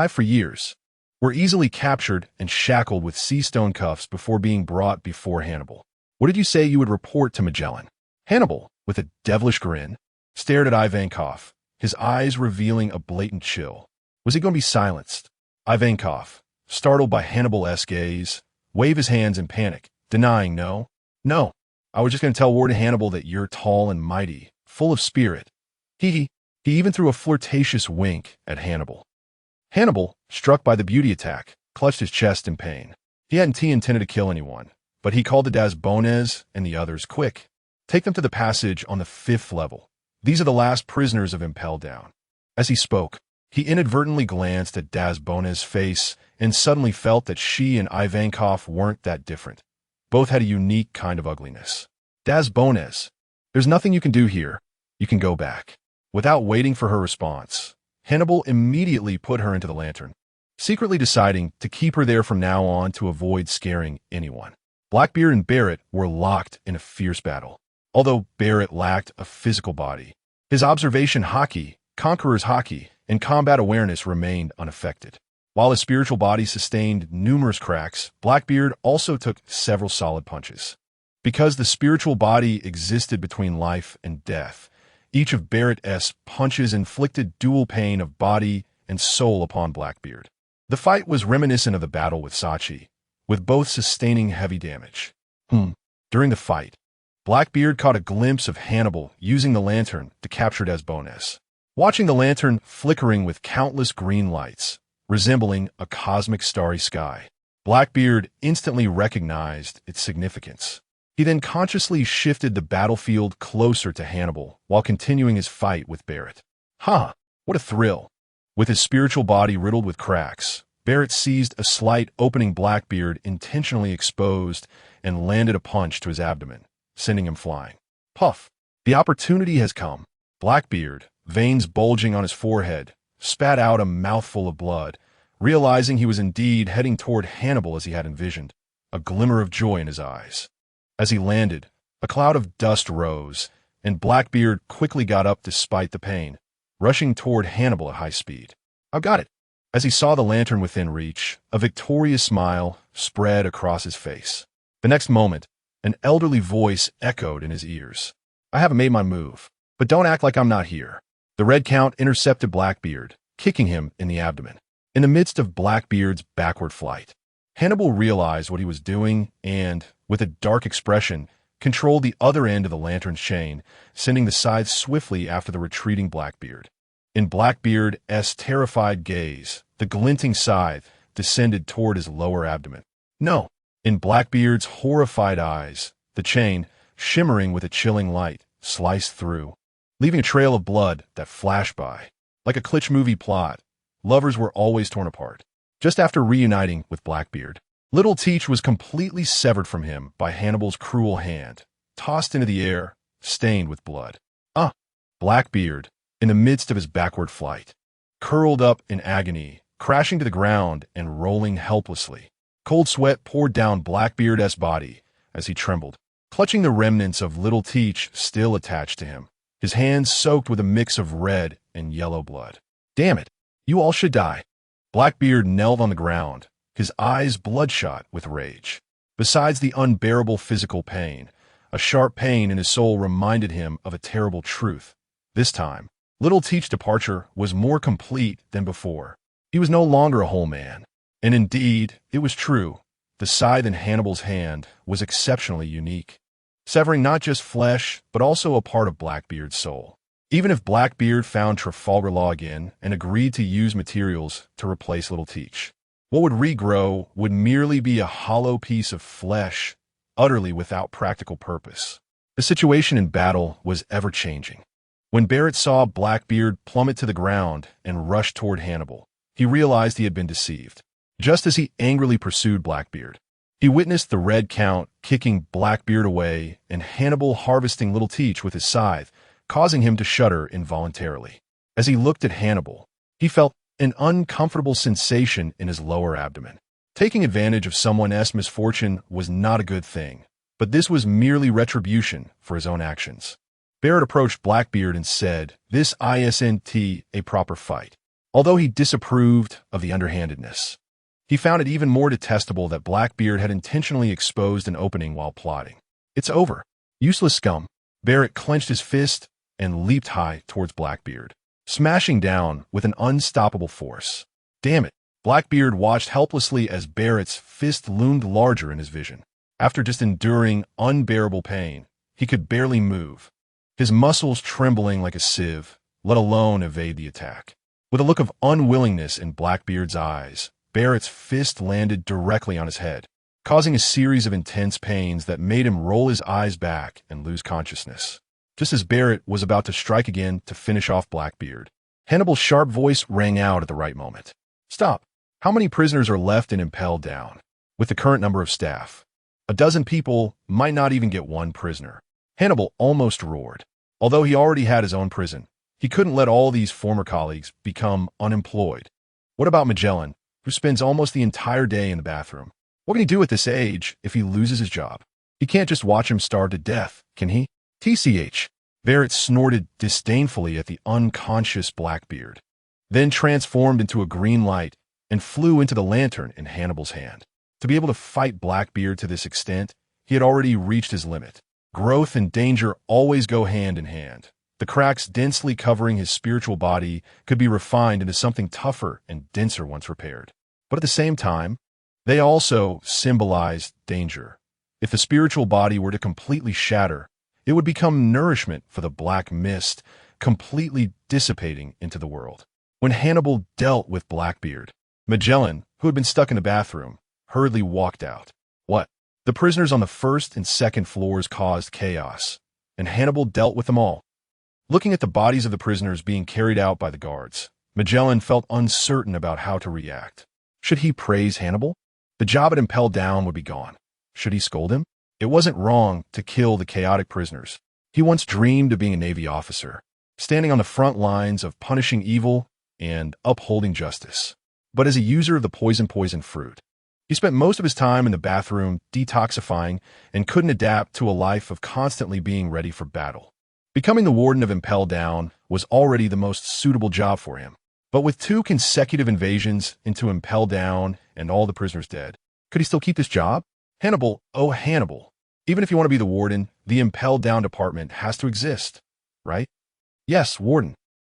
for years, were easily captured and shackled with sea stone cuffs before being brought before Hannibal. What did you say you would report to Magellan? Hannibal, with a devilish grin, stared at Ivankov, his eyes revealing a blatant chill. Was he going to be silenced? Ivankov, startled by Hannibal's gaze, waved his hands in panic, denying no. I was just going to tell Warden Hannibal that you're tall and mighty, full of spirit. He even threw a flirtatious wink at Hannibal. Hannibal, struck by the beauty attack, clutched his chest in pain. He hadn't intended to kill anyone, but he called to Bard.As and the others, "Quick, take them to the passage on the 5th level. These are the last prisoners of Impel Down." As he spoke, he inadvertently glanced at Bard.As' face and suddenly felt that she and Ivankov weren't that different. Both had a unique kind of ugliness. Bard.As, "There's nothing you can do here. You can go back." Without waiting for her response, Hannibal immediately put her into the lantern, secretly deciding to keep her there from now on to avoid scaring anyone. Blackbeard and Barrett were locked in a fierce battle. Although Barrett lacked a physical body, his observation haki, conqueror's haki, and combat awareness remained unaffected. While his spiritual body sustained numerous cracks, Blackbeard also took several solid punches. Because the spiritual body existed between life and death, each of Barrett's punches inflicted dual pain of body and soul upon Blackbeard. The fight was reminiscent of the battle with Sachi, with both sustaining heavy damage. During the fight, Blackbeard caught a glimpse of Hannibal using the lantern to capture Bard.As. Watching the lantern flickering with countless green lights, resembling a cosmic starry sky, Blackbeard instantly recognized its significance. He then consciously shifted the battlefield closer to Hannibal while continuing his fight with Barrett. What a thrill! With his spiritual body riddled with cracks, Barrett seized a slight opening Blackbeard intentionally exposed and landed a punch to his abdomen, sending him flying. Puff! The opportunity has come. Blackbeard, veins bulging on his forehead, spat out a mouthful of blood, realizing he was indeed heading toward Hannibal as he had envisioned, a glimmer of joy in his eyes. As he landed, a cloud of dust rose, and Blackbeard quickly got up despite the pain, rushing toward Hannibal at high speed. "I've got it." As he saw the lantern within reach, a victorious smile spread across his face. The next moment, an elderly voice echoed in his ears. "I haven't made my move, but don't act like I'm not here." The Red Count intercepted Blackbeard, kicking him in the abdomen. In the midst of Blackbeard's backward flight, Hannibal realized what he was doing and, with a dark expression, controlled the other end of the lantern's chain, sending the scythe swiftly after the retreating Blackbeard. In Blackbeard's terrified gaze, the glinting scythe descended toward his lower abdomen. No! In Blackbeard's horrified eyes, the chain, shimmering with a chilling light, sliced through, leaving a trail of blood that flashed by. Like a Klitsch movie plot, lovers were always torn apart. Just after reuniting with Blackbeard, Little Teach was completely severed from him by Hannibal's cruel hand, tossed into the air, stained with blood. Blackbeard, in the midst of his backward flight, curled up in agony, crashing to the ground and rolling helplessly. Cold sweat poured down Blackbeard's body as he trembled, clutching the remnants of Little Teach still attached to him, his hands soaked with a mix of red and yellow blood. "Damn it, you all should die." Blackbeard knelt on the ground, his eyes bloodshot with rage. Besides the unbearable physical pain, a sharp pain in his soul reminded him of a terrible truth. This time, Little Teach's departure was more complete than before. He was no longer a whole man. And indeed, it was true. The scythe in Hannibal's hand was exceptionally unique, severing not just flesh, but also a part of Blackbeard's soul. Even if Blackbeard found Trafalgar Law again and agreed to use materials to replace Little Teach, what would regrow would merely be a hollow piece of flesh, utterly without practical purpose. The situation in battle was ever-changing. When Barrett saw Blackbeard plummet to the ground and rush toward Hannibal, he realized he had been deceived. Just as he angrily pursued Blackbeard, he witnessed the Red Count kicking Blackbeard away and Hannibal harvesting Little Teach with his scythe, causing him to shudder involuntarily. As he looked at Hannibal, he felt an uncomfortable sensation in his lower abdomen. Taking advantage of someone's misfortune was not a good thing, but this was merely retribution for his own actions. Barrett approached Blackbeard and said, "This isn't a proper fight." Although he disapproved of the underhandedness, he found it even more detestable that Blackbeard had intentionally exposed an opening while plotting. "It's over. Useless scum." Barrett clenched his fist and leaped high towards Blackbeard, smashing down with an unstoppable force. Damn it! Blackbeard watched helplessly as Barrett's fist loomed larger in his vision. After just enduring unbearable pain, he could barely move, his muscles trembling like a sieve, let alone evade the attack. With a look of unwillingness in Blackbeard's eyes, Barrett's fist landed directly on his head, causing a series of intense pains that made him roll his eyes back and lose consciousness. Just as Barrett was about to strike again to finish off Blackbeard, Hannibal's sharp voice rang out at the right moment. "Stop! How many prisoners are left and impelled down? With the current number of staff, a dozen people might not even get one prisoner." Hannibal almost roared. Although he already had his own prison, he couldn't let all these former colleagues become unemployed. What about Magellan, who spends almost the entire day in the bathroom? What can he do at this age if he loses his job? He can't just watch him starve to death, can he? TCH. Barrett snorted disdainfully at the unconscious Blackbeard, then transformed into a green light and flew into the lantern in Hannibal's hand. To be able to fight Blackbeard to this extent, he had already reached his limit. Growth and danger always go hand in hand. The cracks densely covering his spiritual body could be refined into something tougher and denser once repaired. But at the same time, they also symbolized danger. If the spiritual body were to completely shatter, it would become nourishment for the black mist, completely dissipating into the world. When Hannibal dealt with Blackbeard, Magellan, who had been stuck in the bathroom, hurriedly walked out. What? The prisoners on the first and second floors caused chaos, and Hannibal dealt with them all. Looking at the bodies of the prisoners being carried out by the guards, Magellan felt uncertain about how to react. Should he praise Hannibal? The job at Impel Down would be gone. Should he scold him? It wasn't wrong to kill the chaotic prisoners. He once dreamed of being a Navy officer, standing on the front lines of punishing evil and upholding justice. But as a user of the poison fruit, he spent most of his time in the bathroom detoxifying and couldn't adapt to a life of constantly being ready for battle. Becoming the warden of Impel Down was already the most suitable job for him. But with 2 consecutive invasions into Impel Down and all the prisoners dead, could he still keep this job? Hannibal, oh Hannibal, even if you want to be the warden, the Impel Down department has to exist, right? Yes, warden.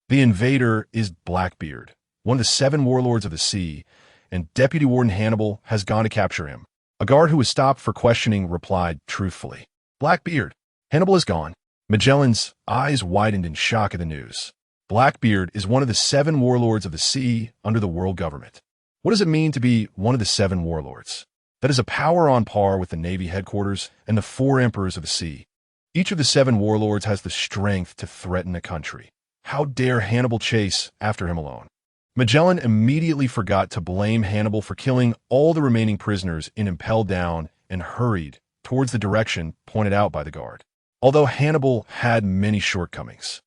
The invader is Blackbeard, one of the 7 warlords of the sea, and Deputy Warden Hannibal has gone to capture him. A guard who was stopped for questioning replied truthfully. Blackbeard, Hannibal is gone. Magellan's eyes widened in shock at the news. Blackbeard is one of the 7 warlords of the sea under the world government. What does it mean to be one of the 7 warlords? That is a power on par with the Navy headquarters and the 4 emperors of the sea. Each of the 7 warlords has the strength to threaten a country. How dare Hannibal chase after him alone? Magellan immediately forgot to blame Hannibal for killing all the remaining prisoners in Impel Down and hurried towards the direction pointed out by the guard. Although Hannibal had many shortcomings,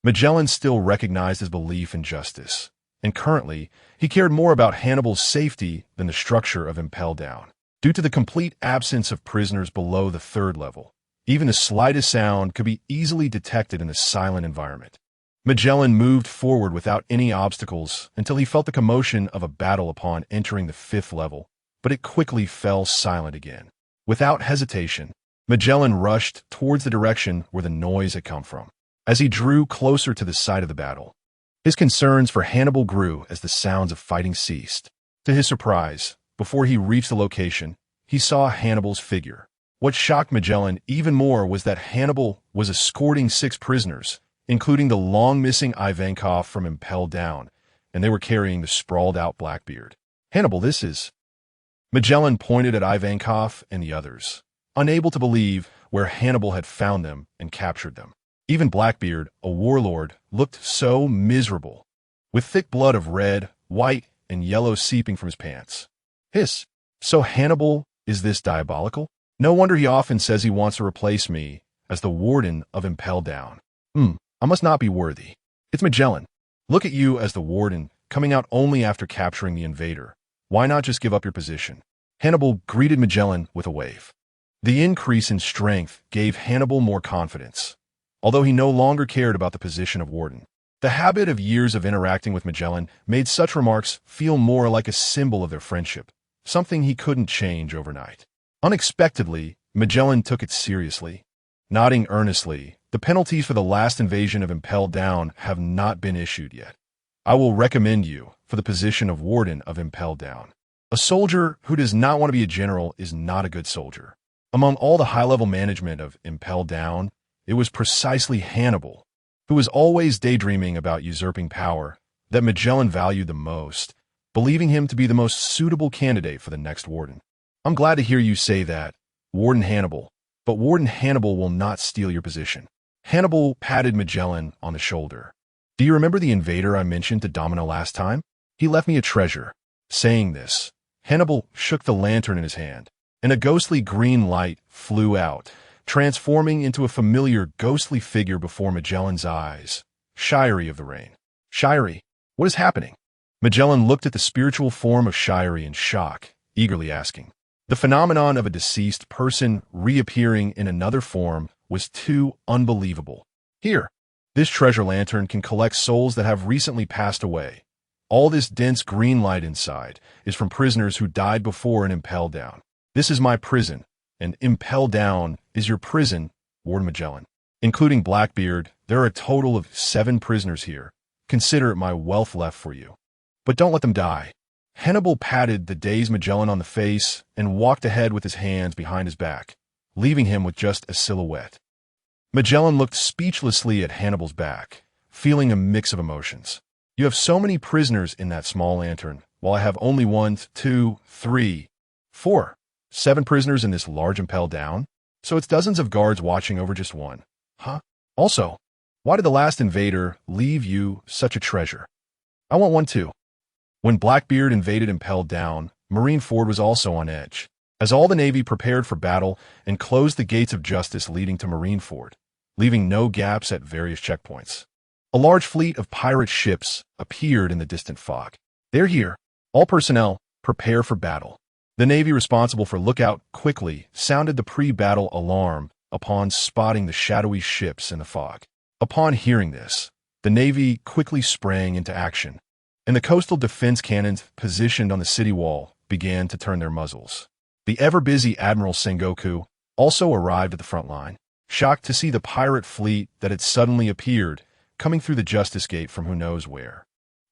Magellan still recognized his belief in justice, and currently he cared more about Hannibal's safety than the structure of Impel Down. Due to the complete absence of prisoners below the 3rd level, even the slightest sound could be easily detected in a silent environment. Magellan moved forward without any obstacles until he felt the commotion of a battle upon entering the 5th level, but it quickly fell silent again. Without hesitation, Magellan rushed towards the direction where the noise had come from. As he drew closer to the site of the battle, his concerns for Hannibal grew as the sounds of fighting ceased. To his surprise, before he reached the location, he saw Hannibal's figure. What shocked Magellan even more was that Hannibal was escorting 6 prisoners, including the long-missing Ivankov from Impel Down, and they were carrying the sprawled-out Blackbeard. Hannibal, this is... Magellan pointed at Ivankov and the others, unable to believe where Hannibal had found them and captured them. Even Blackbeard, a warlord, looked so miserable, with thick blood of red, white, and yellow seeping from his pants. Hiss. So Hannibal is this diabolical? No wonder he often says he wants to replace me as the warden of Impel Down. I must not be worthy. It's Magellan. Look at you as the warden, coming out only after capturing the invader. Why not just give up your position? Hannibal greeted Magellan with a wave. The increase in strength gave Hannibal more confidence, although he no longer cared about the position of warden. The habit of years of interacting with Magellan made such remarks feel more like a symbol of their friendship, something he couldn't change overnight. Unexpectedly, Magellan took it seriously. Nodding earnestly, the penalties for the last invasion of Impel Down have not been issued yet. I will recommend you for the position of warden of Impel Down. A soldier who does not want to be a general is not a good soldier. Among all the high-level management of Impel Down, it was precisely Hannibal, who was always daydreaming about usurping power, that Magellan valued the most, believing him to be the most suitable candidate for the next warden. I'm glad to hear you say that, Warden Hannibal, but Warden Hannibal will not steal your position. Hannibal patted Magellan on the shoulder. Do you remember the invader I mentioned to Domino last time? He left me a treasure. Saying this, Hannibal shook the lantern in his hand, and a ghostly green light flew out, transforming into a familiar ghostly figure before Magellan's eyes. Shirey of the Rain. Shirey, what is happening? Magellan looked at the spiritual form of Shirey in shock, eagerly asking. The phenomenon of a deceased person reappearing in another form was too unbelievable. Here, this treasure lantern can collect souls that have recently passed away. All this dense green light inside is from prisoners who died before and impelled down. This is my prison, and impelled down is your prison, Warden Magellan. Including Blackbeard, there are a total of 7 prisoners here. Consider it my wealth left for you. But don't let them die. Hannibal patted the dazed Magellan on the face and walked ahead with his hands behind his back, leaving him with just a silhouette. Magellan looked speechlessly at Hannibal's back, feeling a mix of emotions. You have so many prisoners in that small lantern, while I have only 1, 2, 3, 4, 7 prisoners in this large impel down? So it's dozens of guards watching over just one. Huh? Also, why did the last invader leave you such a treasure? I want one too. When Blackbeard invaded Impelled Down, Marineford was also on edge, as all the Navy prepared for battle and closed the gates of justice leading to Marineford, leaving no gaps at various checkpoints. A large fleet of pirate ships appeared in the distant fog. They're here. All personnel, prepare for battle. The Navy responsible for lookout quickly sounded the pre-battle alarm upon spotting the shadowy ships in the fog. Upon hearing this, the Navy quickly sprang into action, and the coastal defense cannons positioned on the city wall began to turn their muzzles. The ever-busy Admiral Sengoku also arrived at the front line, shocked to see the pirate fleet that had suddenly appeared coming through the Justice Gate from who knows where.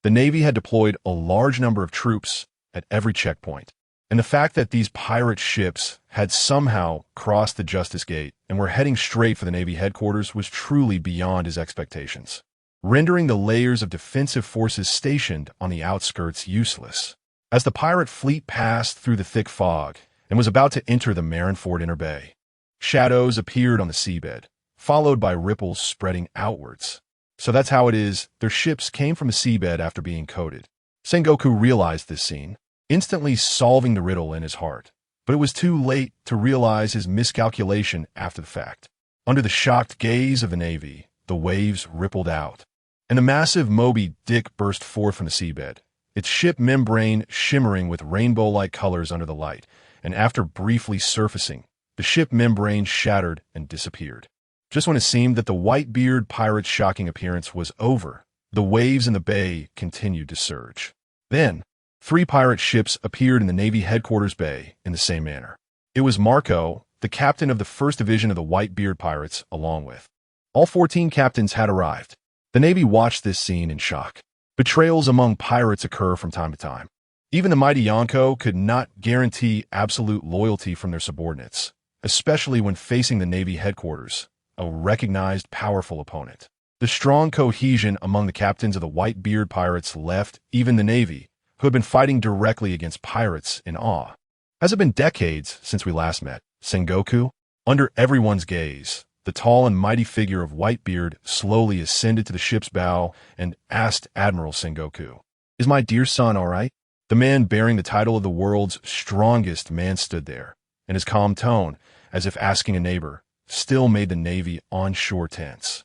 The Navy had deployed a large number of troops at every checkpoint, and the fact that these pirate ships had somehow crossed the Justice Gate and were heading straight for the Navy headquarters was truly beyond his expectations, rendering the layers of defensive forces stationed on the outskirts useless. As the pirate fleet passed through the thick fog and was about to enter the Marineford Inner Bay, shadows appeared on the seabed, followed by ripples spreading outwards. So that's how it is, their ships came from the seabed after being coated. Sengoku realized this scene, instantly solving the riddle in his heart, but it was too late to realize his miscalculation after the fact. Under the shocked gaze of the Navy, the waves rippled out, and the massive Moby Dick burst forth from the seabed, its ship membrane shimmering with rainbow-like colors under the light, and after briefly surfacing, the ship membrane shattered and disappeared. Just when it seemed that the Whitebeard pirate's shocking appearance was over, the waves in the bay continued to surge. Then, 3 pirate ships appeared in the Navy headquarters bay in the same manner. It was Marco, the captain of the 1st Division of the Whitebeard Pirates, along with. All 14 captains had arrived. The Navy watched this scene in shock. Betrayals among pirates occur from time to time. Even the mighty Yonko could not guarantee absolute loyalty from their subordinates, especially when facing the Navy headquarters, a recognized powerful opponent. The strong cohesion among the captains of the Whitebeard Pirates left even the Navy, who had been fighting directly against pirates, in awe. Has it been decades since we last met, Sengoku? Under everyone's gaze, the tall and mighty figure of Whitebeard slowly ascended to the ship's bow and asked Admiral Sengoku, "Is my dear son all right?" The man bearing the title of the world's strongest man stood there, and his calm tone, as if asking a neighbor, still made the Navy onshore tense.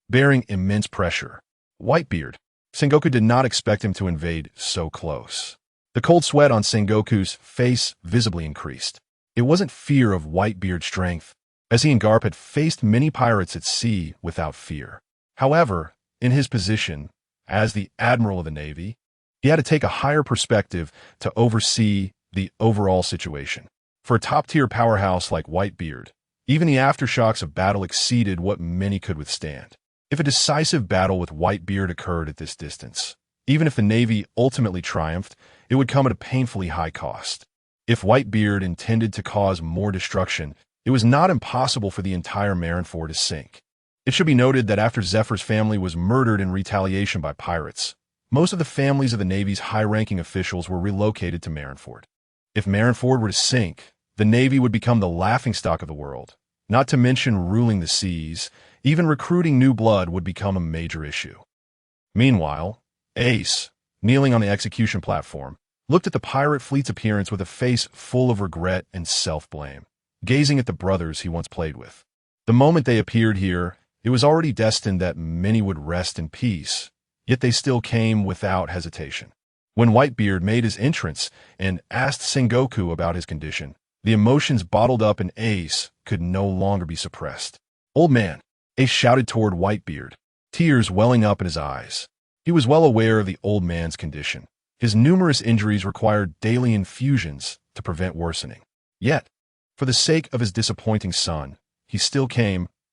Bearing immense pressure, Whitebeard, Sengoku did not expect him to invade so close. The cold sweat on Sengoku's face visibly increased. It wasn't fear of Whitebeard's strength, as he and Garp had faced many pirates at sea without fear. However, in his position as the Admiral of the Navy, he had to take a higher perspective to oversee the overall situation. For a top-tier powerhouse like Whitebeard, even the aftershocks of battle exceeded what many could withstand. If a decisive battle with Whitebeard occurred at this distance, even if the Navy ultimately triumphed, it would come at a painfully high cost. If Whitebeard intended to cause more destruction, it was not impossible for the entire Marineford to sink. It should be noted that after Zephyr's family was murdered in retaliation by pirates, most of the families of the Navy's high-ranking officials were relocated to Marineford. If Marineford were to sink, the Navy would become the laughingstock of the world. Not to mention ruling the seas, even recruiting new blood would become a major issue. Meanwhile, Ace, kneeling on the execution platform, looked at the pirate fleet's appearance with a face full of regret and self-blame, gazing at the brothers he once played with. The moment they appeared here, it was already destined that many would rest in peace, yet they still came without hesitation. When Whitebeard made his entrance and asked Sengoku about his condition, the emotions bottled up in Ace could no longer be suppressed. "Old man," Ace shouted toward Whitebeard, tears welling up in his eyes. He was well aware of the old man's condition. His numerous injuries required daily infusions to prevent worsening. Yet, for the sake of his disappointing son, he still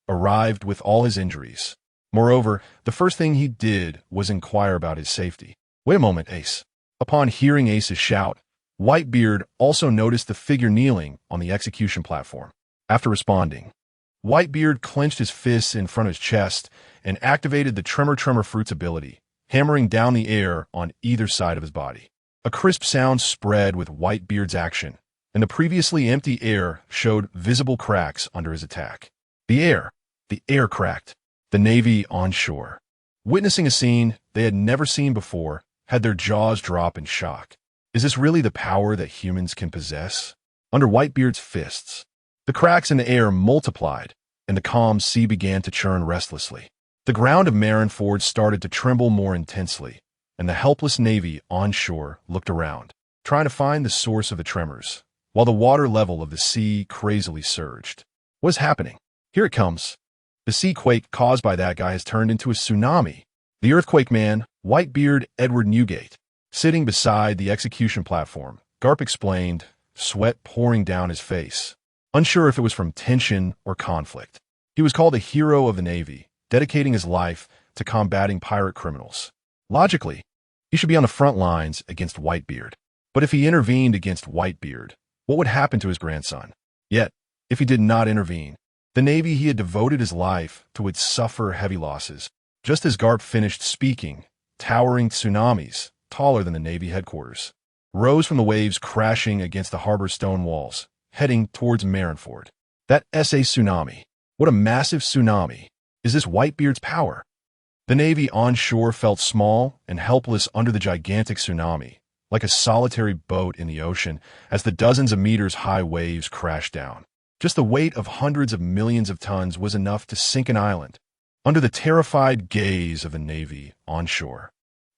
arrived with all his injuries. Moreover, the first thing he did was inquire about his safety. "Wait a moment, Ace." Upon hearing Ace's shout, Whitebeard also noticed the figure kneeling on the execution platform. After responding, Whitebeard clenched his fists in front of his chest and activated the Tremor Fruit's ability, hammering down the air on either side of his body. A crisp sound spread with Whitebeard's action, and the previously empty air showed visible cracks under his attack. The air cracked. The Navy on shore, witnessing a scene they had never seen before, had their jaws drop in shock. Is this really the power that humans can possess? Under Whitebeard's fists, the cracks in the air multiplied, and the calm sea began to churn restlessly. The ground of Marineford started to tremble more intensely, and the helpless Navy on shore looked around, trying to find the source of the tremors, while the water level of the sea crazily surged. What is happening? Here it comes. The sea quake caused by that guy has turned into a tsunami. The earthquake man, Whitebeard Edward Newgate, sitting beside the execution platform, Garp explained, sweat pouring down his face, unsure if it was from tension or conflict. He was called a hero of the Navy, dedicating his life to combating pirate criminals. Logically, he should be on the front lines against Whitebeard. But if he intervened against Whitebeard, what would happen to his grandson? Yet, if he did not intervene, the Navy he had devoted his life to would suffer heavy losses. Just as Garp finished speaking, towering tsunamis, taller than the Navy headquarters, rose from the waves crashing against the harbor stone walls, heading towards Marineford. That SA tsunami. What a massive tsunami. Is this Whitebeard's power? The Navy on shore felt small and helpless under the gigantic tsunami, like a solitary boat in the ocean as the dozens of meters high waves crashed down. Just the weight of hundreds of millions of tons was enough to sink an island. Under the terrified gaze of the Navy on shore,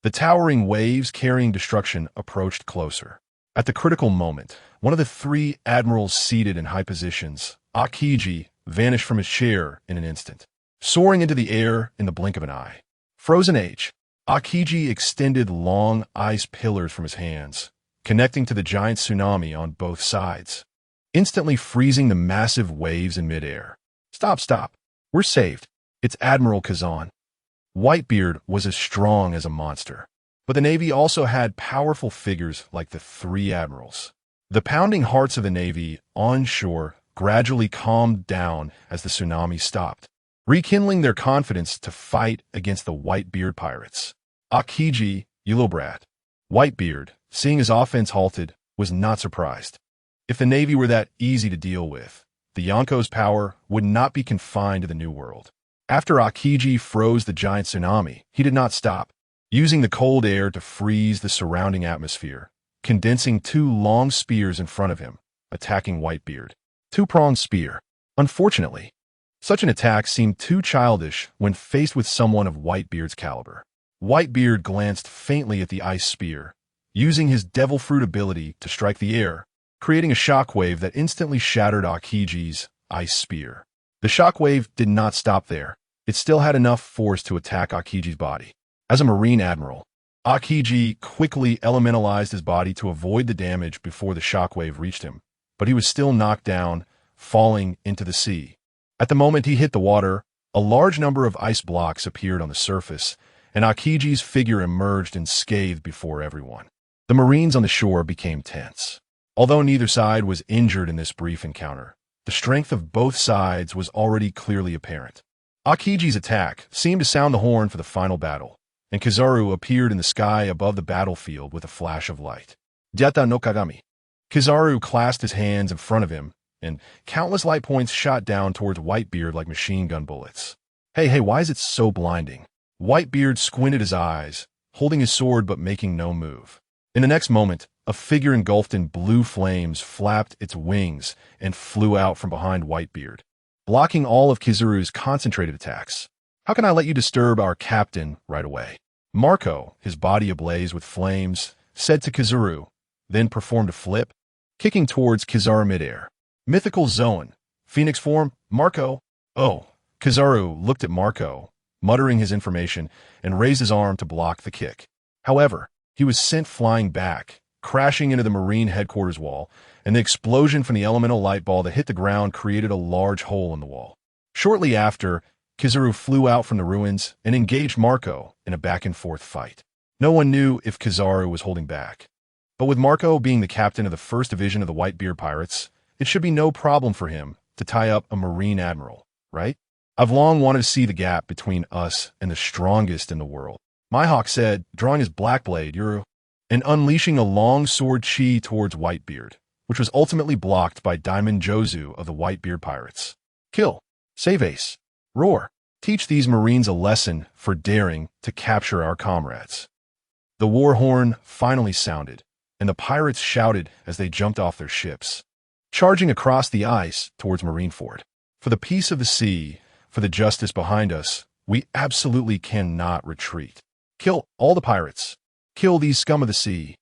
the towering waves carrying destruction approached closer. At the critical moment, one of the three admirals seated in high positions, Akiji, vanished from his chair in an instant, soaring into the air in the blink of an eye. Frozen Age. Akiji extended long ice pillars from his hands, connecting to the giant tsunami on both sides, instantly freezing the massive waves in midair. Stop. We're saved. It's Admiral Kazan. Whitebeard was as strong as a monster, but the Navy also had powerful figures like the three admirals. The pounding hearts of the Navy on shore gradually calmed down as the tsunami stopped, rekindling their confidence to fight against the Whitebeard pirates. Akiji, you little brat. Whitebeard, seeing his offense halted, was not surprised. If the Navy were that easy to deal with, the Yonko's power would not be confined to the New World. After Akiji froze the giant tsunami, he did not stop, using the cold air to freeze the surrounding atmosphere, condensing two long spears in front of him, attacking Whitebeard. Two-pronged spear. Unfortunately, such an attack seemed too childish when faced with someone of Whitebeard's caliber. Whitebeard glanced faintly at the ice spear, using his devil fruit ability to strike the air, creating a shockwave that instantly shattered Akiji's ice spear. The shockwave did not stop there. It still had enough force to attack Akiji's body. As a Marine Admiral, Akiji quickly elementalized his body to avoid the damage before the shockwave reached him, but he was still knocked down, falling into the sea. At the moment he hit the water, a large number of ice blocks appeared on the surface, and Akiji's figure emerged unscathed before everyone. The Marines on the shore became tense. Although neither side was injured in this brief encounter, the strength of both sides was already clearly apparent. Akiji's attack seemed to sound the horn for the final battle, and Kizaru appeared in the sky above the battlefield with a flash of light. Jata no Kagami. Kizaru clasped his hands in front of him, and countless light points shot down towards Whitebeard like machine gun bullets. Hey, why is it so blinding? Whitebeard squinted his eyes, holding his sword but making no move. In the next moment, a figure engulfed in blue flames flapped its wings and flew out from behind Whitebeard, blocking all of Kizaru's concentrated attacks. How can I let you disturb our captain right away? Marco, his body ablaze with flames, said to Kizaru, then performed a flip, kicking towards Kizaru midair. Mythical Zoan, Phoenix form, Marco. Oh, Kizaru looked at Marco, muttering his information, and raised his arm to block the kick. However, he was sent flying back, crashing into the Marine headquarters wall, and the explosion from the elemental light ball that hit the ground created a large hole in the wall. Shortly after, Kizaru flew out from the ruins and engaged Marco in a back-and-forth fight. No one knew if Kizaru was holding back. But with Marco being the captain of the 1st Division of the Whitebeard Pirates, it should be no problem for him to tie up a Marine admiral, right? I've long wanted to see the gap between us and the strongest in the world. Mihawk said, drawing his black blade, Yuru, and unleashing a long sword chi towards Whitebeard, which was ultimately blocked by Diamond Jozu of the Whitebeard Pirates. Kill. Save ace. Roar. Teach these Marines a lesson for daring to capture our comrades. The war horn finally sounded, and the pirates shouted as they jumped off their ships, charging across the ice towards Marineford. For the peace of the sea, for the justice behind us, we absolutely cannot retreat. Kill all the pirates. Kill these scum of the sea.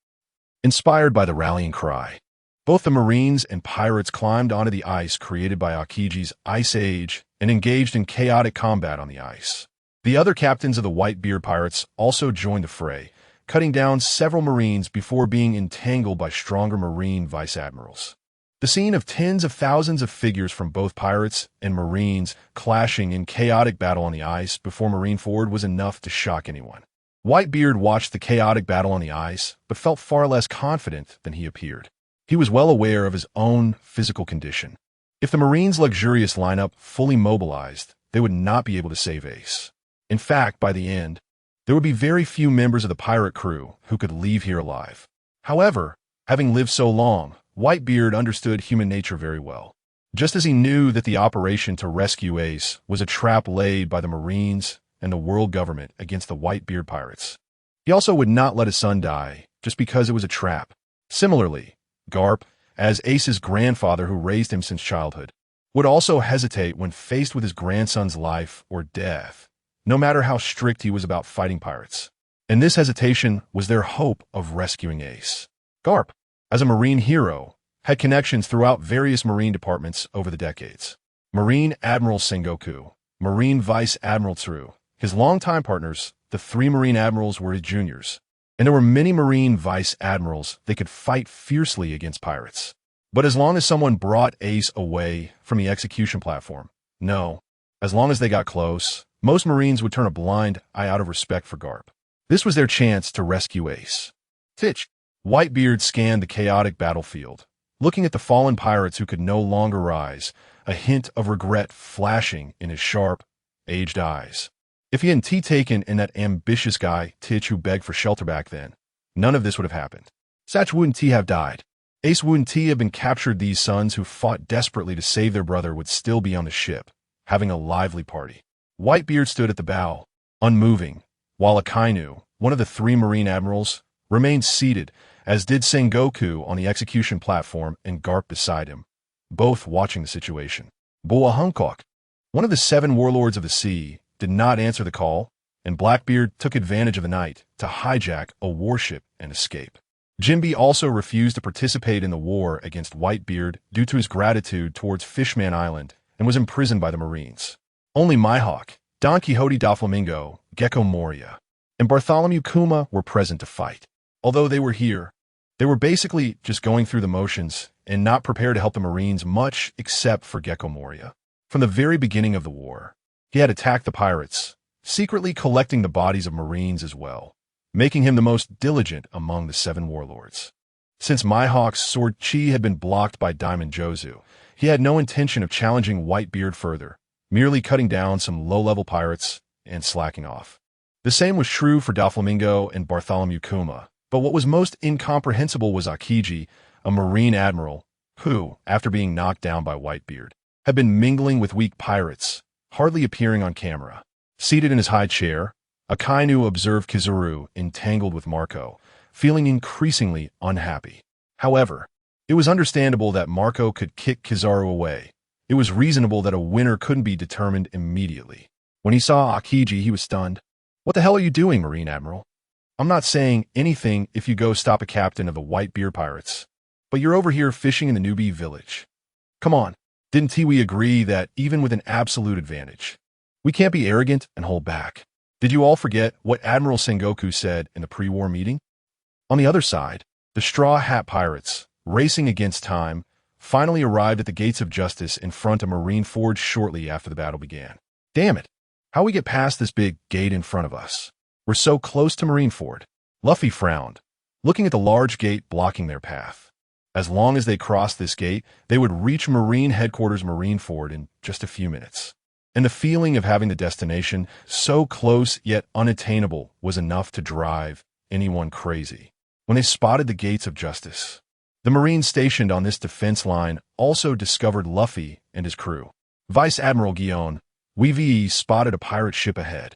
Inspired by the rallying cry, both the Marines and pirates climbed onto the ice created by Akiji's Ice Age and engaged in chaotic combat on the ice. The other captains of the Whitebeard Pirates also joined the fray, cutting down several Marines before being entangled by stronger Marine vice admirals. The scene of tens of thousands of figures from both pirates and Marines clashing in chaotic battle on the ice before Marineford was enough to shock anyone. Whitebeard watched the chaotic battle on the ice, but felt far less confident than he appeared. He was well aware of his own physical condition. If the Marines' luxurious lineup fully mobilized, they would not be able to save Ace. In fact, by the end, there would be very few members of the pirate crew who could leave here alive. However, having lived so long, Whitebeard understood human nature very well. Just as he knew that the operation to rescue Ace was a trap laid by the Marines and the world government against the Whitebeard Pirates, he also would not let his son die just because it was a trap. Similarly, Garp, as Ace's grandfather who raised him since childhood, would also hesitate when faced with his grandson's life or death, no matter how strict he was about fighting pirates. And this hesitation was their hope of rescuing Ace. Garp, as a Marine hero, had connections throughout various Marine departments over the decades. Marine Admiral Sengoku, Marine Vice Admiral Tsuru, his longtime partners, the 3 Marine Admirals were his juniors, and there were many Marine Vice Admirals that could fight fiercely against pirates. But as long as someone brought Ace away from the execution platform, no, as long as they got close, most Marines would turn a blind eye out of respect for Garp. This was their chance to rescue Ace. Titch. Whitebeard scanned the chaotic battlefield, looking at the fallen pirates who could no longer rise, a hint of regret flashing in his sharp, aged eyes. If he hadn't taken in that ambitious guy, Titch, who begged for shelter back then, none of this would have happened. Satch wouldn't have died. Ace wouldn't have been captured. These sons who fought desperately to save their brother would still be on the ship, having a lively party. Whitebeard stood at the bow, unmoving, while Akainu, one of the 3 Marine admirals, remained seated, as did Sengoku on the execution platform and Garp beside him, both watching the situation. Boa Hancock, one of the 7 warlords of the sea, did not answer the call, and Blackbeard took advantage of the night to hijack a warship and escape. Jinbe also refused to participate in the war against Whitebeard due to his gratitude towards Fishman Island and was imprisoned by the Marines. Only Mihawk, Don Quixote da Flamingo, Gecko Moria, and Bartholomew Kuma were present to fight. Although they were here, they were basically just going through the motions and not prepared to help the Marines much except for Gecko Moria. From the very beginning of the war, he had attacked the pirates, secretly collecting the bodies of Marines as well, making him the most diligent among the 7 warlords. Since Mihawk's sword chi had been blocked by Diamond Jozu, he had no intention of challenging Whitebeard further, merely cutting down some low-level pirates and slacking off. The same was true for Doflamingo and Bartholomew Kuma, but what was most incomprehensible was Akiji, a Marine admiral, who, after being knocked down by Whitebeard, had been mingling with weak pirates, hardly appearing on camera. Seated in his high chair, Akainu observed Kizaru entangled with Marco, feeling increasingly unhappy. However, it was understandable that Marco could kick Kizaru away. It was reasonable that a winner couldn't be determined immediately. When he saw Akiji, he was stunned. "What the hell are you doing, Marine Admiral? I'm not saying anything if you go stop a captain of the Whitebeard pirates, but you're over here fishing in the newbie village. Come on, didn't we agree that even with an absolute advantage, we can't be arrogant and hold back? Did you all forget what Admiral Sengoku said in the pre-war meeting?" On the other side, the Straw Hat Pirates, racing against time, finally arrived at the gates of justice in front of Marineford shortly after the battle began. "Damn it! How we get past this big gate in front of us? We're so close to Marineford." Luffy frowned, looking at the large gate blocking their path. As long as they crossed this gate, they would reach Marine Headquarters Marineford in just a few minutes. And the feeling of having the destination so close yet unattainable was enough to drive anyone crazy. When they spotted the gates of justice, the Marines stationed on this defense line also discovered Luffy and his crew. Vice Admiral Guion, Weavy spotted a pirate ship ahead.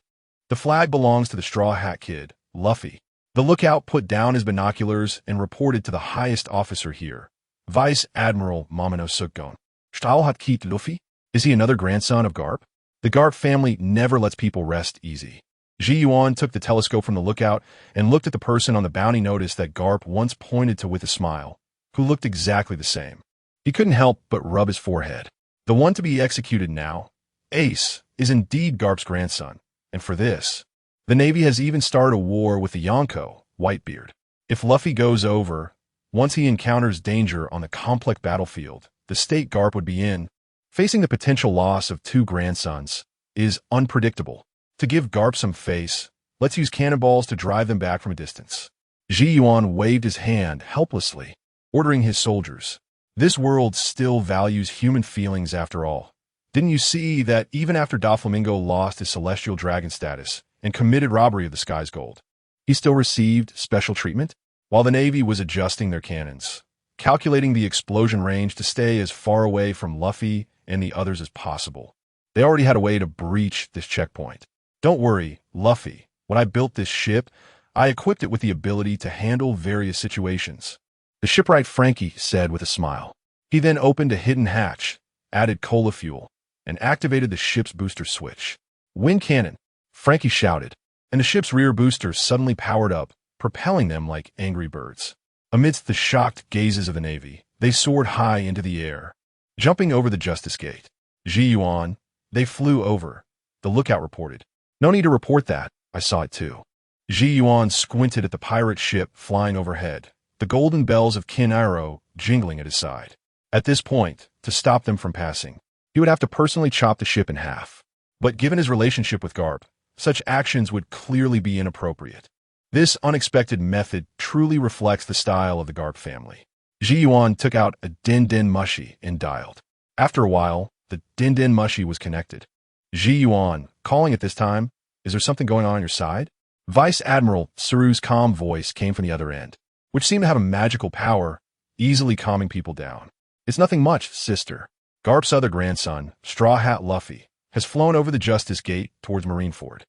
The flag belongs to the Straw Hat Kid, Luffy. The lookout put down his binoculars and reported to the highest officer here, Vice Admiral Momonosuke. "Stahlhat Kit Luffy? Is he another grandson of Garp?" The Garp family never lets people rest easy. Ji Yuan took the telescope from the lookout and looked at the person on the bounty notice that Garp once pointed to with a smile, who looked exactly the same. He couldn't help but rub his forehead. The one to be executed now, Ace, is indeed Garp's grandson, and for this, the Navy has even started a war with the Yonko, Whitebeard. If Luffy goes over, once he encounters danger on the complex battlefield, the state Garp would be in, facing the potential loss of two grandsons, is unpredictable. To give Garp some face, let's use cannonballs to drive them back from a distance. Ji Yuan waved his hand helplessly, ordering his soldiers. This world still values human feelings after all. Didn't you see that even after Doflamingo lost his celestial dragon status and committed robbery of the sky's gold, he still received special treatment? While the Navy was adjusting their cannons, calculating the explosion range to stay as far away from Luffy and the others as possible, they already had a way to breach this checkpoint. "Don't worry, Luffy. When I built this ship, I equipped it with the ability to handle various situations," the shipwright Frankie said with a smile. He then opened a hidden hatch, added cola fuel, and activated the ship's booster switch. "Wind cannon," Frankie shouted, and the ship's rear boosters suddenly powered up, propelling them like angry birds. Amidst the shocked gazes of the Navy, they soared high into the air. Jumping over the Justice Gate, Ji Yuan, they flew over, the lookout reported. "No need to report that, I saw it too." Ji Yuan squinted at the pirate ship flying overhead, the golden bells of Kinaro jingling at his side. At this point, to stop them from passing, he would have to personally chop the ship in half. But given his relationship with Garp, such actions would clearly be inappropriate. This unexpected method truly reflects the style of the Garp family. Ji Yuan took out a Din Din Mushi and dialed. After a while, the Din Din Mushi was connected. Ji Yuan, calling at this time, "Is there something going on your side?" Vice Admiral Tsuru's calm voice came from the other end, which seemed to have a magical power, easily calming people down. "It's nothing much, sister. Garp's other grandson, Straw Hat Luffy, has flown over the Justice Gate towards Marineford.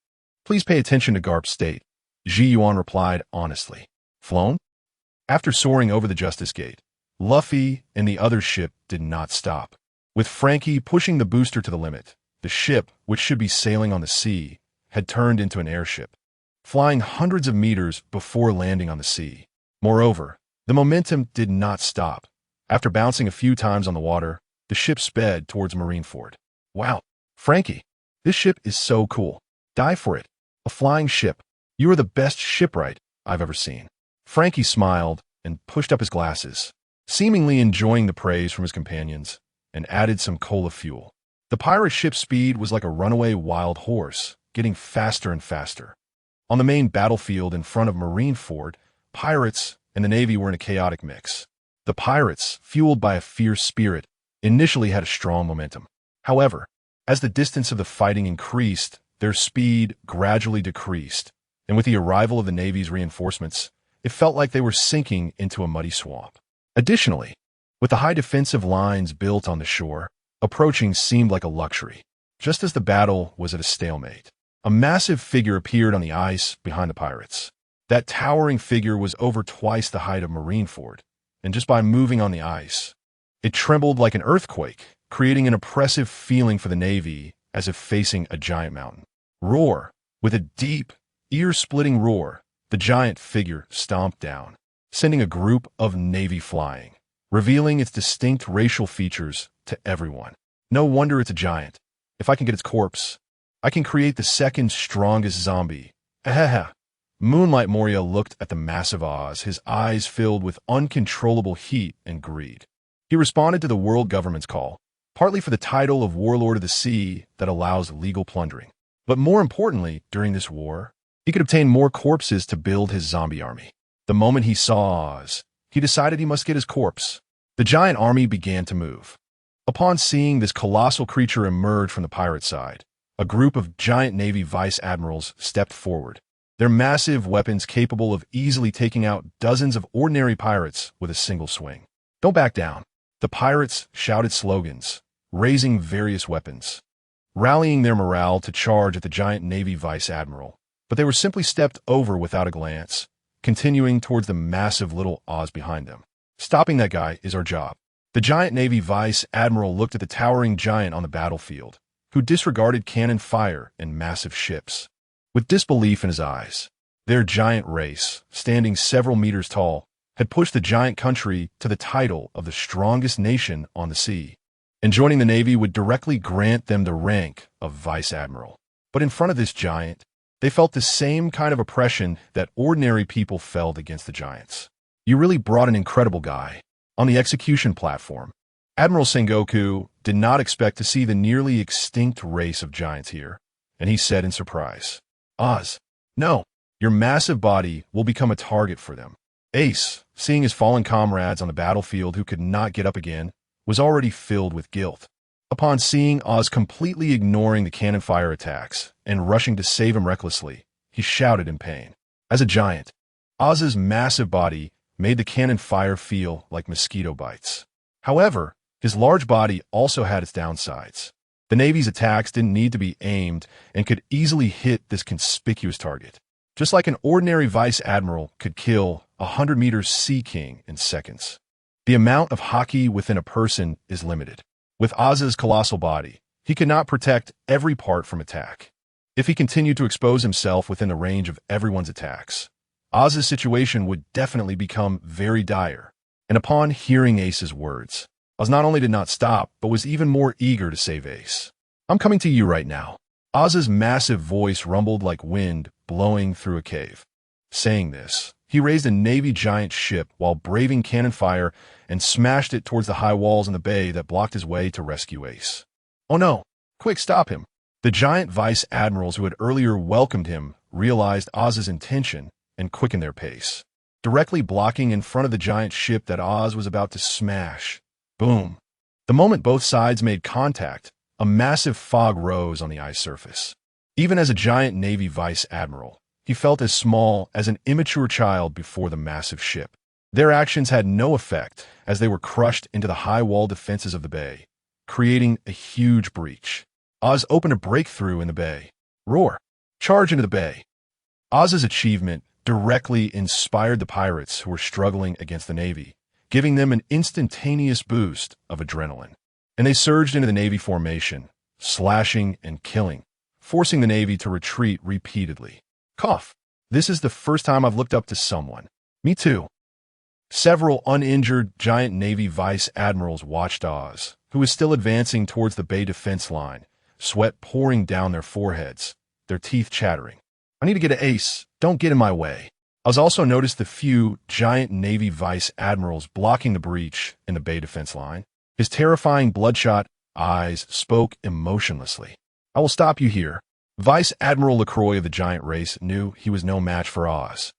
Please pay attention to Garp's state," Ji Yuan replied honestly. "Flown?" After soaring over the Justice Gate, Luffy and the other ship did not stop. With Frankie pushing the booster to the limit, the ship, which should be sailing on the sea, had turned into an airship, flying hundreds of meters before landing on the sea. Moreover, the momentum did not stop. After bouncing a few times on the water, the ship sped towards Marineford. "Wow, Frankie, this ship is so cool. Die for it. A flying ship. You are the best shipwright I've ever seen." Frankie smiled and pushed up his glasses, seemingly enjoying the praise from his companions, and added some cola fuel. The pirate ship's speed was like a runaway wild horse, getting faster and faster. On the main battlefield in front of Marineford, pirates and the Navy were in a chaotic mix. The pirates, fueled by a fierce spirit, initially had a strong momentum. However, as the distance of the fighting increased, their speed gradually decreased, and with the arrival of the Navy's reinforcements, it felt like they were sinking into a muddy swamp. Additionally, with the high defensive lines built on the shore, approaching seemed like a luxury. Just as the battle was at a stalemate, a massive figure appeared on the ice behind the pirates. That towering figure was over twice the height of Marineford, and just by moving on the ice, it trembled like an earthquake, creating an oppressive feeling for the Navy as if facing a giant mountain. Roar! With a deep, ear-splitting roar, the giant figure stomped down, sending a group of Navy flying, revealing its distinct racial features to everyone. No wonder it's a giant. If I can get its corpse, I can create the second strongest zombie. Ahaha. Moonlight Moria looked at the massive Oz, his eyes filled with uncontrollable heat and greed. He responded to the world government's call, partly for the title of Warlord of the Sea that allows legal plundering. But more importantly, during this war, he could obtain more corpses to build his zombie army. The moment he saw Oz, he decided he must get his corpse. The giant army began to move. Upon seeing this colossal creature emerge from the pirate side, a group of giant Navy vice admirals stepped forward, their massive weapons capable of easily taking out dozens of ordinary pirates with a single swing. Don't back down. The pirates shouted slogans, raising various weapons, rallying their morale to charge at the giant Navy vice admiral. But they were simply stepped over without a glance, continuing towards the massive little Oz behind them. Stopping that guy is our job. The giant Navy vice admiral looked at the towering giant on the battlefield, who disregarded cannon fire and massive ships. With disbelief in his eyes, their giant race, standing several meters tall, had pushed the giant country to the title of the strongest nation on the sea, and joining the Navy would directly grant them the rank of vice admiral. But in front of this giant, they felt the same kind of oppression that ordinary people felt against the giants. You really brought an incredible guy. On the execution platform, Admiral Sengoku did not expect to see the nearly extinct race of giants here, and he said in surprise, Oz, no, your massive body will become a target for them. Ace, seeing his fallen comrades on the battlefield who could not get up again, was already filled with guilt. Upon seeing Oz completely ignoring the cannon fire attacks and rushing to save him recklessly, he shouted in pain. As a giant, Oz's massive body made the cannon fire feel like mosquito bites. However, his large body also had its downsides. The Navy's attacks didn't need to be aimed and could easily hit this conspicuous target. Just like an ordinary vice admiral could kill a 100-meter sea king in seconds. The amount of hockey within a person is limited. With Oz's colossal body, he could not protect every part from attack. If he continued to expose himself within the range of everyone's attacks, Oz's situation would definitely become very dire. And upon hearing Ace's words, Oz not only did not stop, but was even more eager to save Ace. I'm coming to you right now. Oz's massive voice rumbled like wind blowing through a cave. Saying this, he raised a Navy giant ship while braving cannon fire and smashed it towards the high walls in the bay that blocked his way to rescue Ace. Oh no! Quick, stop him! The giant vice admirals who had earlier welcomed him realized Oz's intention and quickened their pace, directly blocking in front of the giant ship that Oz was about to smash. Boom! The moment both sides made contact, a massive fog rose on the ice surface. Even as a giant Navy vice admiral, he felt as small as an immature child before the massive ship. Their actions had no effect as they were crushed into the high wall defenses of the bay, creating a huge breach. Oz opened a breakthrough in the bay. Roar! Charge into the bay! Oz's achievement directly inspired the pirates who were struggling against the Navy, giving them an instantaneous boost of adrenaline. And they surged into the Navy formation, slashing and killing, forcing the Navy to retreat repeatedly. Cough. This is the first time I've looked up to someone. Me too. Several uninjured giant Navy vice admirals watched Oz, who was still advancing towards the bay defense line, sweat pouring down their foreheads, their teeth chattering. I need to get an Ace. Don't get in my way. Oz also noticed the few giant Navy vice admirals blocking the breach in the bay defense line. His terrifying bloodshot eyes spoke emotionlessly. I will stop you here. Vice Admiral LaCroix of the giant race knew he was no match for Oz,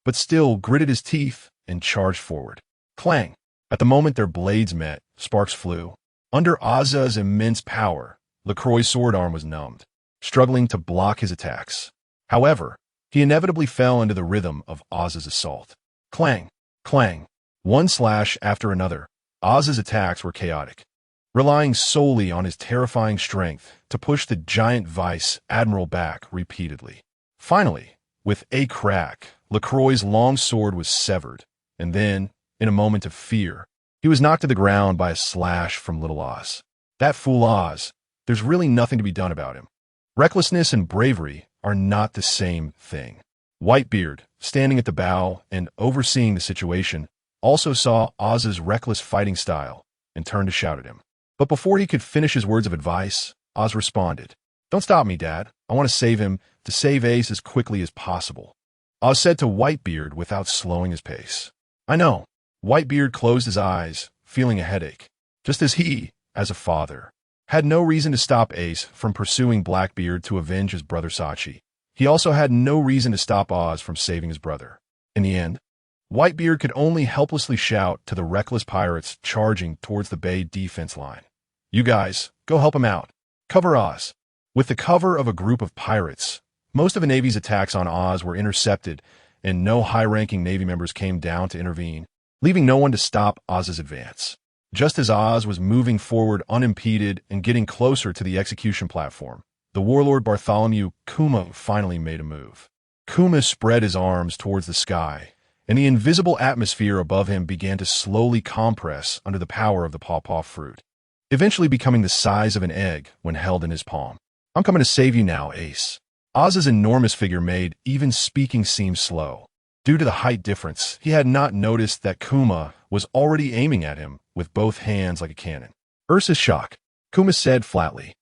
but still gritted his teeth and charged forward. Clang! At the moment their blades met, sparks flew. Under Oz's immense power, LaCroix's sword arm was numbed. struggling to block his attacks. However, he inevitably fell into the rhythm of Oz's assault. Clang! Clang! One slash after another, Oz's attacks were chaotic, relying solely on his terrifying strength to push the giant Vice Admiral back repeatedly. Finally, with a crack, LaCroix's long sword was severed, and then, in a moment of fear, he was knocked to the ground by a slash from Little Oz. That fool Oz, there's really nothing to be done about him. Recklessness and bravery are not the same thing. Whitebeard, standing at the bow and overseeing the situation, also saw Oz's reckless fighting style and turned to shout at him. But before he could finish his words of advice, Oz responded, "Don't stop me, Dad. I want to save him, to save Ace as quickly as possible." Oz said to Whitebeard without slowing his pace. "I know." Whitebeard closed his eyes, feeling a headache, just as he, as a father, had no reason to stop Ace from pursuing Blackbeard to avenge his brother Sachi. He also had no reason to stop Oz from saving his brother. In the end, Whitebeard could only helplessly shout to the reckless pirates charging towards the bay defense line, "You guys, go help him out. Cover Oz." With the cover of a group of pirates, most of the Navy's attacks on Oz were intercepted, and no high-ranking Navy members came down to intervene, leaving no one to stop Oz's advance. Just as Oz was moving forward unimpeded and getting closer to the execution platform, the warlord Bartholomew Kuma finally made a move. Kuma spread his arms towards the sky, and the invisible atmosphere above him began to slowly compress under the power of the pawpaw fruit, eventually becoming the size of an egg when held in his palm. "I'm coming to save you now, Ace." Oz's enormous figure made even speaking seem slow. Due to the height difference, he had not noticed that Kuma was already aiming at him with both hands like a cannon. "Ursa's shock," Kuma said flatly.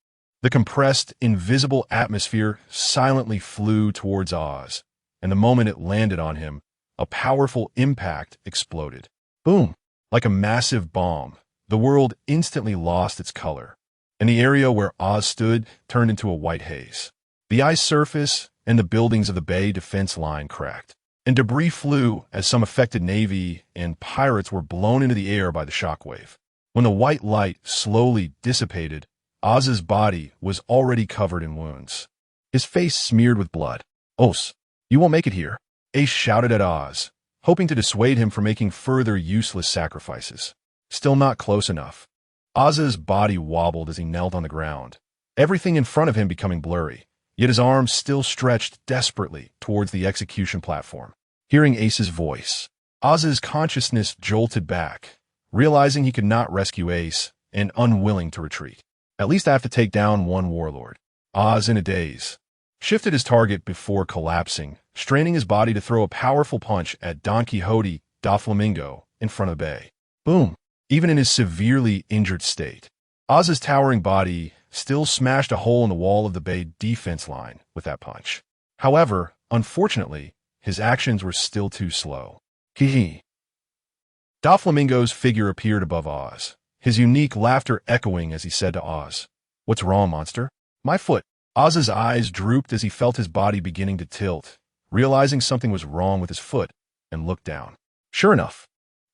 The compressed, invisible atmosphere silently flew towards Oz, and the moment it landed on him, a powerful impact exploded. Boom! Like a massive bomb, the world instantly lost its color, and the area where Oz stood turned into a white haze. The ice surface and the buildings of the bay defense line cracked, and debris flew as some affected Navy and pirates were blown into the air by the shockwave. When the white light slowly dissipated, Oz's body was already covered in wounds, his face smeared with blood. "Os, you won't make it here," Ace shouted at Oz, hoping to dissuade him from making further useless sacrifices. Still not close enough. Oz's body wobbled as he knelt on the ground, everything in front of him becoming blurry, yet his arms still stretched desperately towards the execution platform. Hearing Ace's voice, Oz's consciousness jolted back, realizing he could not rescue Ace and unwilling to retreat. "At least I have to take down one warlord." Oz, in a daze, shifted his target before collapsing, straining his body to throw a powerful punch at Don Quixote da Flamingo in front of the bay. Boom! Even in his severely injured state, Oz's towering body still smashed a hole in the wall of the bay defense line with that punch. However, unfortunately, his actions were still too slow. Hee. Doflamingo's figure appeared above Oz, his unique laughter echoing as he said to Oz, "What's wrong, monster?" "My foot." Oz's eyes drooped as he felt his body beginning to tilt, realizing something was wrong with his foot, and looked down. Sure enough,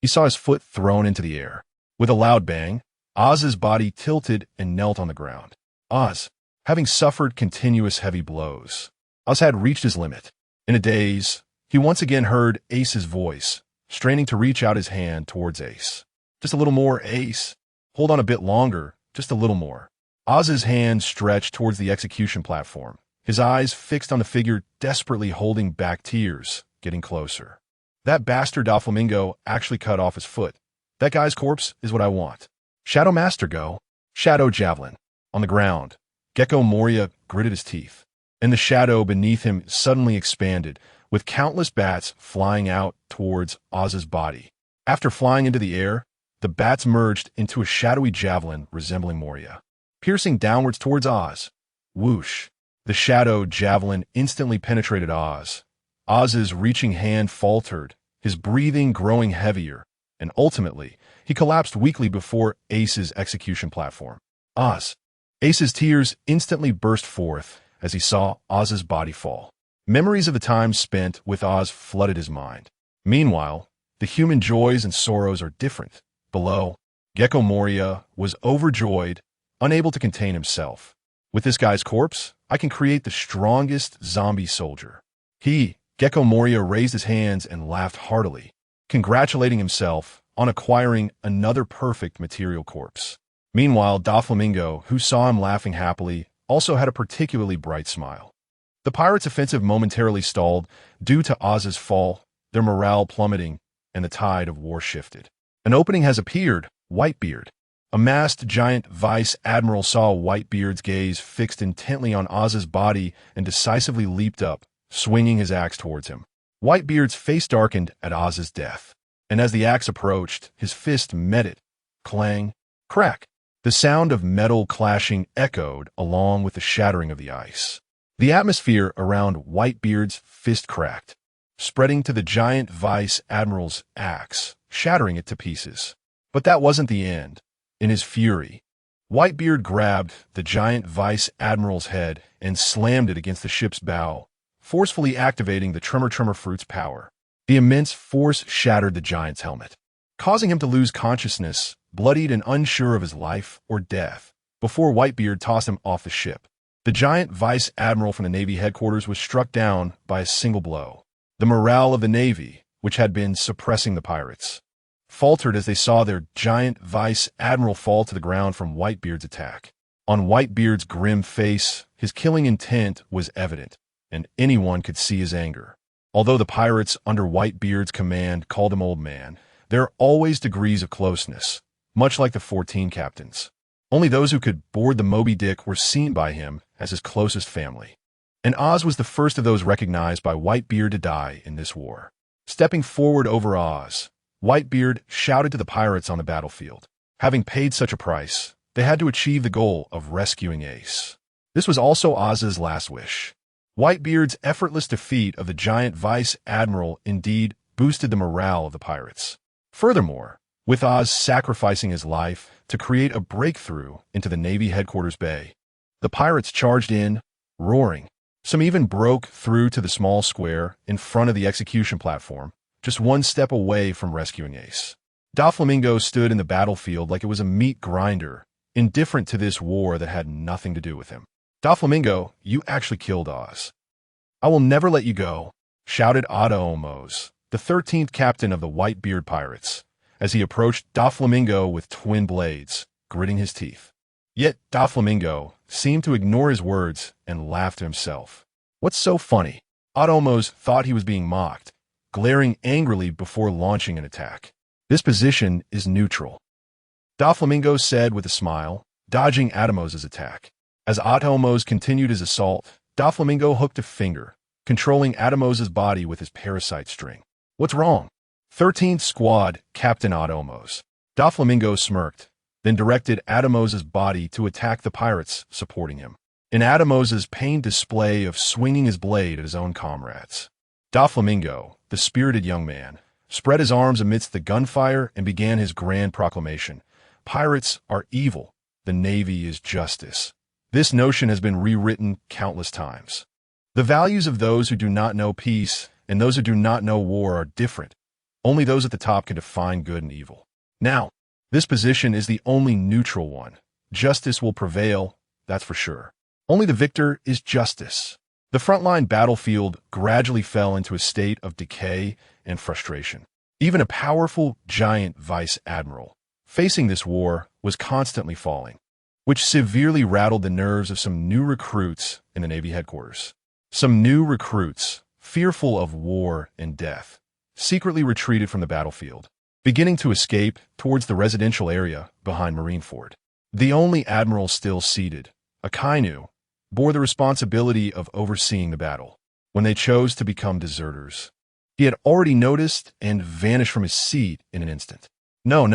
he saw his foot thrown into the air. With a loud bang, Oz's body tilted and knelt on the ground. Oz, having suffered continuous heavy blows, Oz had reached his limit. In a daze, he once again heard Ace's voice, straining to reach out his hand towards Ace. "Just a little more, Ace. Hold on a bit longer, just a little more." Oz's hand stretched towards the execution platform, his eyes fixed on the figure desperately holding back tears, getting closer. "That bastard Doflamingo actually cut off his foot. That guy's corpse is what I want." "Shadow Master, go." Shadow Javelin. On the ground, Gecko Moria gritted his teeth, and the shadow beneath him suddenly expanded, with countless bats flying out towards Oz's body. After flying into the air, the bats merged into a shadowy javelin resembling Moria, piercing downwards towards Oz. Whoosh! The shadow javelin instantly penetrated Oz. Oz's reaching hand faltered, his breathing growing heavier, and ultimately, he collapsed weakly before Ace's execution platform. Oz. Ace's tears instantly burst forth as he saw Oz's body fall. Memories of the time spent with Oz flooded his mind. Meanwhile, the human joys and sorrows are different. Below, Gecko Moria was overjoyed, unable to contain himself. With this guy's corpse, I can create the strongest zombie soldier. Gecko Moria raised his hands and laughed heartily, congratulating himself on acquiring another perfect material corpse. Meanwhile, Doflamingo, who saw him laughing happily, also had a particularly bright smile. The pirates' offensive momentarily stalled due to Oz's fall, their morale plummeting, and the tide of war shifted. An opening has appeared. Whitebeard. A masked giant vice admiral saw Whitebeard's gaze fixed intently on Oz's body and decisively leaped up, swinging his axe towards him. Whitebeard's face darkened at Oz's death, and as the axe approached, his fist met it. Clang, crack. The sound of metal clashing echoed along with the shattering of the ice. The atmosphere around Whitebeard's fist cracked, spreading to the giant vice admiral's axe, shattering it to pieces. But that wasn't the end. In his fury, Whitebeard grabbed the giant vice admiral's head and slammed it against the ship's bow, forcefully activating the Tremor Fruit's power. The immense force shattered the giant's helmet, causing him to lose consciousness, bloodied and unsure of his life or death, before Whitebeard tossed him off the ship. The giant vice admiral from the Navy headquarters was struck down by a single blow. The morale of the Navy, which had been suppressing the pirates, faltered as they saw their giant vice admiral fall to the ground from Whitebeard's attack. On Whitebeard's grim face, his killing intent was evident, and anyone could see his anger. Although the pirates under Whitebeard's command called him Old Man, there are always degrees of closeness, much like the 14 captains. Only those who could board the Moby Dick were seen by him as his closest family. And Oz was the first of those recognized by Whitebeard to die in this war. Stepping forward over Oz, Whitebeard shouted to the pirates on the battlefield. Having paid such a price, they had to achieve the goal of rescuing Ace. This was also Oz's last wish. Whitebeard's effortless defeat of the giant vice admiral indeed boosted the morale of the pirates. Furthermore, with Oz sacrificing his life to create a breakthrough into the Navy headquarters bay, the pirates charged in, roaring. Some even broke through to the small square in front of the execution platform, just one step away from rescuing Ace. Doflamingo stood in the battlefield like it was a meat grinder, indifferent to this war that had nothing to do with him. Doflamingo, you actually killed Oz. I will never let you go, shouted Adaomos, the 13th captain of the Whitebeard pirates, as he approached Doflamingo with twin blades, gritting his teeth. Yet Doflamingo seemed to ignore his words and laughed to himself. What's so funny? Adaomos thought he was being mocked, glaring angrily before launching an attack. This position is neutral, Doflamingo said with a smile, dodging Adaomos' attack. As Adaomos continued his assault, Doflamingo hooked a finger, controlling Adaomos' body with his parasite string. What's wrong? 13th Squad, Captain Adaomos. Doflamingo smirked, then directed Adaomos' body to attack the pirates supporting him. In Adaomos' pained display of swinging his blade at his own comrades, Doflamingo, the spirited young man, spread his arms amidst the gunfire and began his grand proclamation. Pirates are evil. The Navy is justice. This notion has been rewritten countless times. The values of those who do not know peace and those who do not know war are different. Only those at the top can define good and evil. Now, this position is the only neutral one. Justice will prevail, that's for sure. Only the victor is justice. The frontline battlefield gradually fell into a state of decay and frustration. Even a powerful giant vice admiral facing this war was constantly falling, which severely rattled the nerves of some new recruits in the Navy headquarters. Some new recruits, fearful of war and death, secretly retreated from the battlefield, beginning to escape towards the residential area behind Marineford. The only admiral still seated, Akainu, bore the responsibility of overseeing the battle. When they chose to become deserters, he had already noticed and vanished from his seat in an instant. No.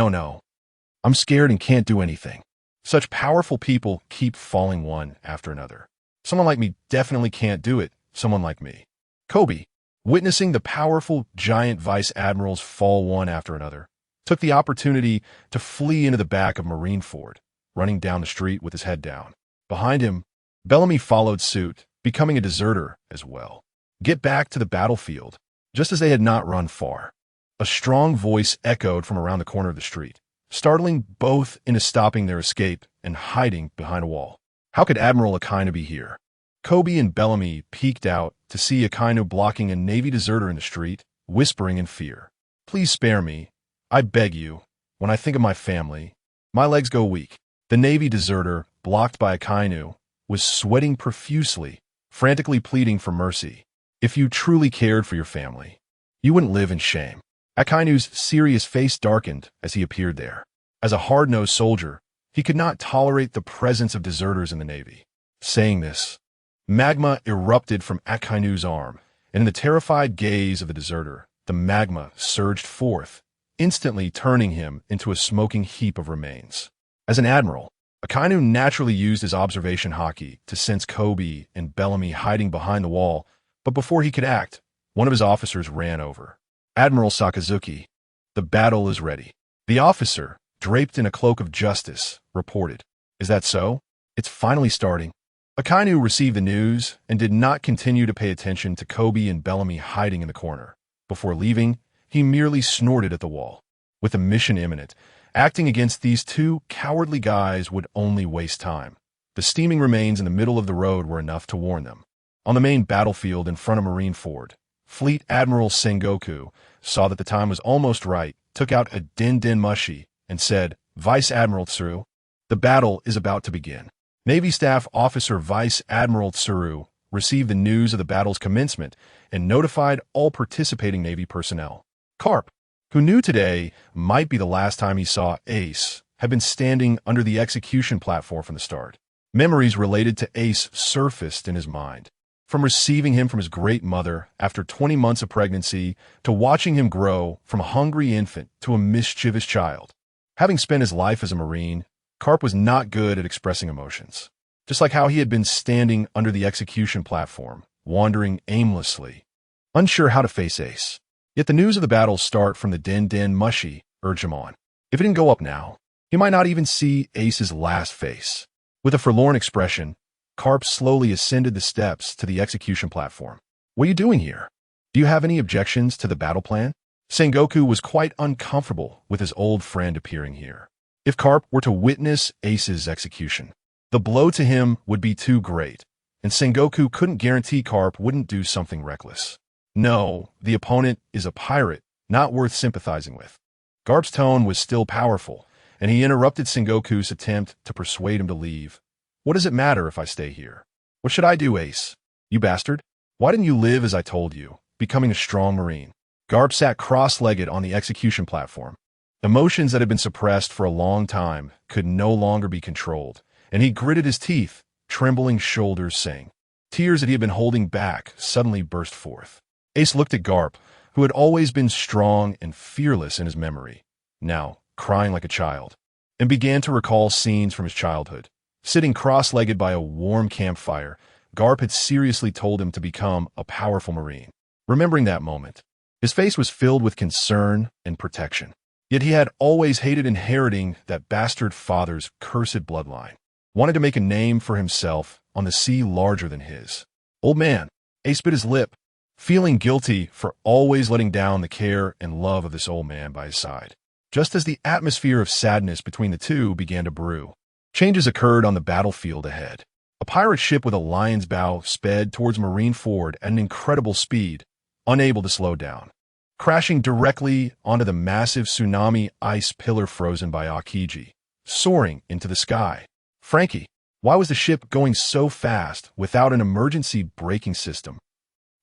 I'm scared and can't do anything. Such powerful people keep falling one after another. Someone like me definitely can't do it, someone like me. Kobe, witnessing the powerful giant vice admirals fall one after another, took the opportunity to flee into the back of Marineford, running down the street with his head down. Behind him, Bellamy followed suit, becoming a deserter as well. Get back to the battlefield, just as they had not run far. A strong voice echoed from around the corner of the street, startling both into stopping their escape and hiding behind a wall. How could Admiral Akainu be here? Kobe and Bellamy peeked out to see Akainu blocking a Navy deserter in the street, whispering in fear. "Please spare me. I beg you. When I think of my family, my legs go weak." The Navy deserter, blocked by Akainu, was sweating profusely, frantically pleading for mercy. "If you truly cared for your family, you wouldn't live in shame." Akainu's serious face darkened as he appeared there. As a hard-nosed soldier, he could not tolerate the presence of deserters in the Navy. Saying this, magma erupted from Akainu's arm, and in the terrified gaze of the deserter, the magma surged forth, instantly turning him into a smoking heap of remains. As an admiral, Akainu naturally used his observation haki to sense Kobe and Bellamy hiding behind the wall, but before he could act, one of his officers ran over. "Admiral Sakazuki, the battle is ready." The officer, draped in a cloak of justice, reported. "Is that so? It's finally starting." Akainu received the news and did not continue to pay attention to Kobe and Bellamy hiding in the corner. Before leaving, he merely snorted at the wall. With the mission imminent, acting against these two cowardly guys would only waste time. The steaming remains in the middle of the road were enough to warn them. On the main battlefield in front of Marineford, Fleet Admiral Sengoku saw that the time was almost right, took out a Den Mushi, and said, "Vice Admiral Tsuru, the battle is about to begin." Navy Staff Officer Vice Admiral Tsuru received the news of the battle's commencement and notified all participating Navy personnel. Karp, who knew today might be the last time he saw Ace, had been standing under the execution platform from the start. Memories related to Ace surfaced in his mind. From receiving him from his great mother after 20 months of pregnancy to watching him grow from a hungry infant to a mischievous child. Having spent his life as a Marine, Karp was not good at expressing emotions. Just like how he had been standing under the execution platform, wandering aimlessly, unsure how to face Ace. Yet the news of the battle's start from the Den Mushi urged him on. If it didn't go up now, he might not even see Ace's last face. With a forlorn expression, Karp slowly ascended the steps to the execution platform. "What are you doing here? Do you have any objections to the battle plan?" Sengoku was quite uncomfortable with his old friend appearing here. If Karp were to witness Ace's execution, the blow to him would be too great, and Sengoku couldn't guarantee Karp wouldn't do something reckless. No, the opponent is a pirate, not worth sympathizing with. Karp's tone was still powerful, and he interrupted Sengoku's attempt to persuade him to leave. "What does it matter if I stay here? What should I do, Ace? You bastard? Why didn't you live as I told you, becoming a strong Marine?" Garp sat cross-legged on the execution platform. Emotions that had been suppressed for a long time could no longer be controlled, and he gritted his teeth, trembling shoulders saying. Tears that he had been holding back suddenly burst forth. Ace looked at Garp, who had always been strong and fearless in his memory, now crying like a child, and began to recall scenes from his childhood. Sitting cross-legged by a warm campfire, Garp had seriously told him to become a powerful Marine. Remembering that moment, his face was filled with concern and protection. Yet he had always hated inheriting that bastard father's cursed bloodline. Wanted to make a name for himself on the sea larger than his. Old man, Ace bit his lip, feeling guilty for always letting down the care and love of this old man by his side. Just as the atmosphere of sadness between the two began to brew, changes occurred on the battlefield ahead. A pirate ship with a lion's bow sped towards Marineford at an incredible speed, unable to slow down, crashing directly onto the massive tsunami ice pillar frozen by Aokiji, soaring into the sky. Frankie, why was the ship going so fast without an emergency braking system?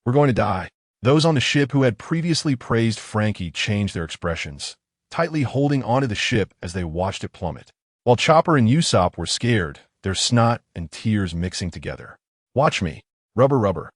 We're going to die. Those on the ship who had previously praised Frankie changed their expressions, tightly holding onto the ship as they watched it plummet. While Chopper and Usopp were scared, their snot and tears mixing together. Watch me. Rubber rubber.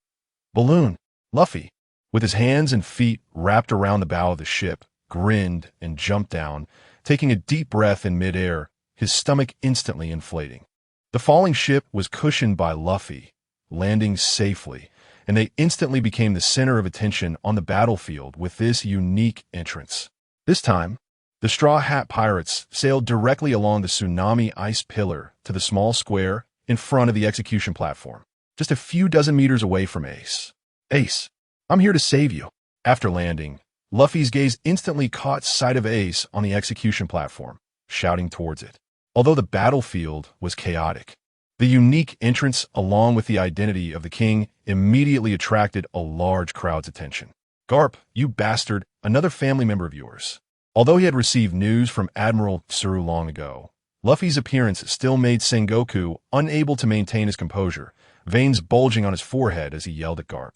Balloon. Luffy, with his hands and feet wrapped around the bow of the ship, grinned and jumped down, taking a deep breath in midair, his stomach instantly inflating. The falling ship was cushioned by Luffy, landing safely, and they instantly became the center of attention on the battlefield with this unique entrance. This time, the Straw Hat Pirates sailed directly along the tsunami ice pillar to the small square in front of the execution platform, just a few dozen meters away from Ace. Ace, I'm here to save you. After landing, Luffy's gaze instantly caught sight of Ace on the execution platform, shouting towards it. Although the battlefield was chaotic, The unique entrance, along with the identity of the king, immediately attracted a large crowd's attention. Garp, you bastard, another family member of yours. Although he had received news from Admiral Tsuru long ago, Luffy's appearance still made Sengoku unable to maintain his composure, veins bulging on his forehead as he yelled at Garp.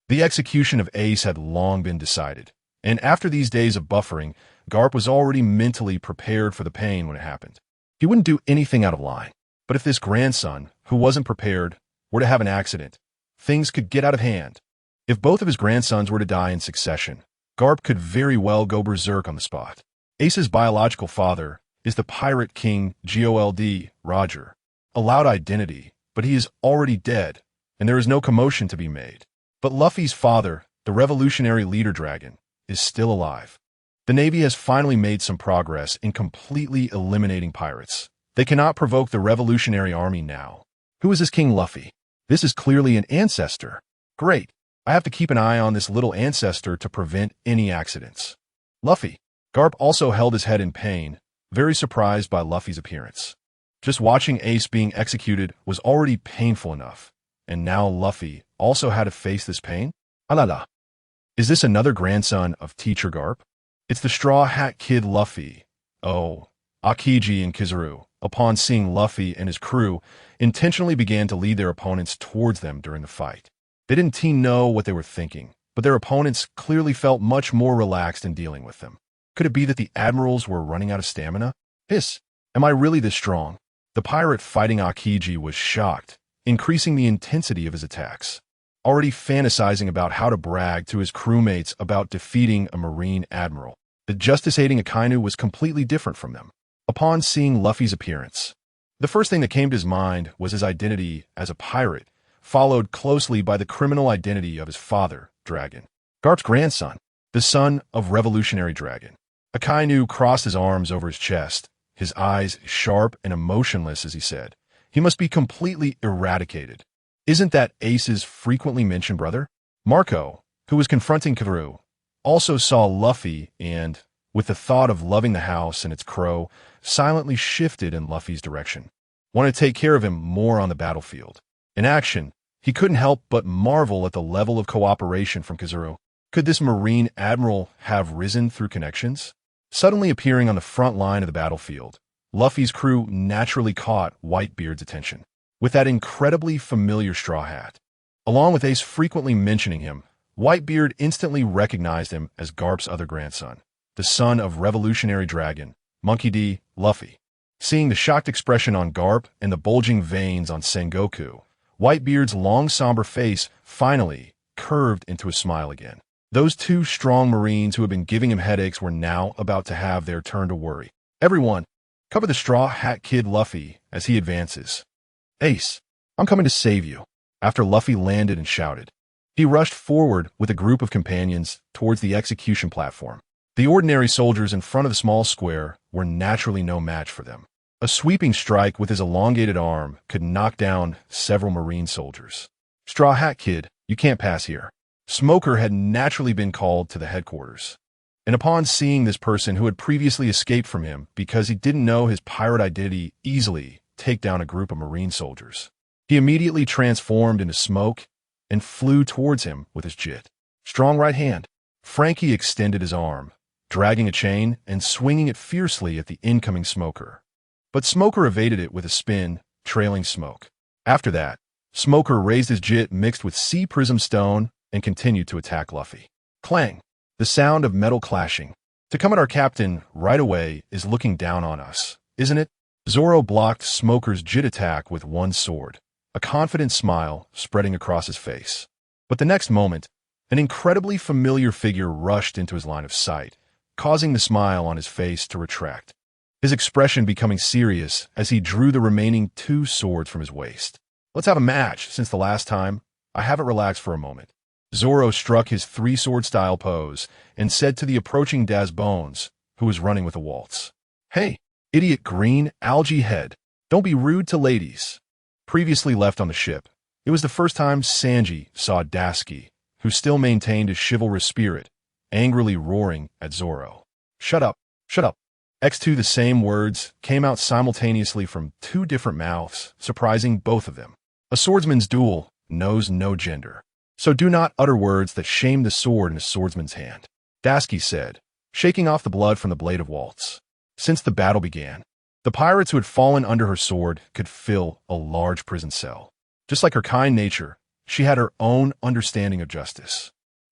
The execution of Ace had long been decided, and after these days of buffering, Garp was already mentally prepared for the pain when it happened. He wouldn't do anything out of line. But if this grandson, who wasn't prepared, were to have an accident, things could get out of hand. If both of his grandsons were to die in succession, Garp could very well go berserk on the spot. Ace's biological father is the pirate king Gold Roger. A loud identity, but he is already dead, and there is no commotion to be made. But Luffy's father, the revolutionary leader dragon, is still alive. The Navy has finally made some progress in completely eliminating pirates. They cannot provoke the revolutionary army now. Who is this King Luffy? This is clearly an ancestor. Great. I have to keep an eye on this little ancestor to prevent any accidents. Luffy. Garp also held his head in pain, very surprised by Luffy's appearance. Just watching Ace being executed was already painful enough, and now Luffy also had to face this pain? Alala. Is this another grandson of Teacher Garp? It's the Straw Hat Kid Luffy. Oh, Akiji and Kizaru, upon seeing Luffy and his crew, intentionally began to lead their opponents towards them during the fight. They didn't know what they were thinking, but their opponents clearly felt much more relaxed in dealing with them. Could it be that the admirals were running out of stamina? Hiss, am I really this strong? The pirate fighting Akiji was shocked, increasing the intensity of his attacks, already fantasizing about how to brag to his crewmates about defeating a marine admiral. The justice-hating Akainu was completely different from them. Upon seeing Luffy's appearance, the first thing that came to his mind was his identity as a pirate, followed closely by the criminal identity of his father, Dragon. Garp's grandson, the son of Revolutionary Dragon. Akainu crossed his arms over his chest, his eyes sharp and emotionless as he said, "He must be completely eradicated." Isn't that Ace's frequently mentioned brother? Marco, who was confronting Karu, also saw Luffy and, with the thought of loving the house and its crow, silently shifted in Luffy's direction. Wanted to take care of him more on the battlefield. In action, he couldn't help but marvel at the level of cooperation from Kizaru. Could this Marine Admiral have risen through connections? Suddenly appearing on the front line of the battlefield, Luffy's crew naturally caught Whitebeard's attention, with that incredibly familiar straw hat. Along with Ace frequently mentioning him, Whitebeard instantly recognized him as Garp's other grandson, the son of Revolutionary Dragon, Monkey D. Luffy. Seeing the shocked expression on Garp and the bulging veins on Sengoku, Whitebeard's long somber face finally curved into a smile again. Those two strong Marines who had been giving him headaches were now about to have their turn to worry. Everyone, cover the Straw Hat Kid Luffy as he advances. Ace, I'm coming to save you. After Luffy landed and shouted, he rushed forward with a group of companions towards the execution platform. The ordinary soldiers in front of the small square were naturally no match for them. A sweeping strike with his elongated arm could knock down several Marine soldiers. Straw Hat Kid, you can't pass here. Smoker had naturally been called to the headquarters. And upon seeing this person who had previously escaped from him because he didn't know his pirate identity easily take down a group of Marine soldiers, he immediately transformed into smoke and flew towards him with his jit. Strong right hand. Frankie extended his arm, dragging a chain and swinging it fiercely at the incoming Smoker. But Smoker evaded it with a spin, trailing smoke. After that, Smoker raised his jit mixed with sea prism stone and continued to attack Luffy. Clang! The sound of metal clashing. To come at our captain right away is looking down on us, isn't it? Zoro blocked Smoker's jit attack with one sword, a confident smile spreading across his face. But the next moment, an incredibly familiar figure rushed into his line of sight, causing the smile on his face to retract, his expression becoming serious as he drew the remaining two swords from his waist. Let's have a match, since the last time I haven't relaxed for a moment. Zoro struck his three-sword style pose and said to the approaching Daz Bones, who was running with a waltz, "Hey, idiot green algae head, don't be rude to ladies." Previously left on the ship, it was the first time Sanji saw Dasky, who still maintained his chivalrous spirit, angrily roaring at Zoro. Shut up, X2, the same words came out simultaneously from two different mouths, surprising both of them. A swordsman's duel knows no gender. So do not utter words that shame the sword in a swordsman's hand, Dasky said, shaking off the blood from the blade of Waltz. Since the battle began, the pirates who had fallen under her sword could fill a large prison cell. Just like her kind nature, she had her own understanding of justice.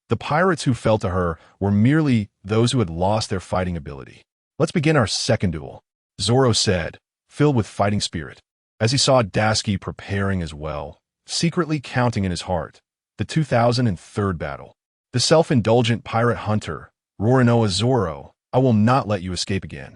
The pirates who fell to her were merely those who had lost their fighting ability. Let's begin our second duel, Zoro said, filled with fighting spirit, as he saw Dasky preparing as well, secretly counting in his heart. The 2003 battle. The self-indulgent pirate hunter, Rorinoa Zoro, I will not let you escape again.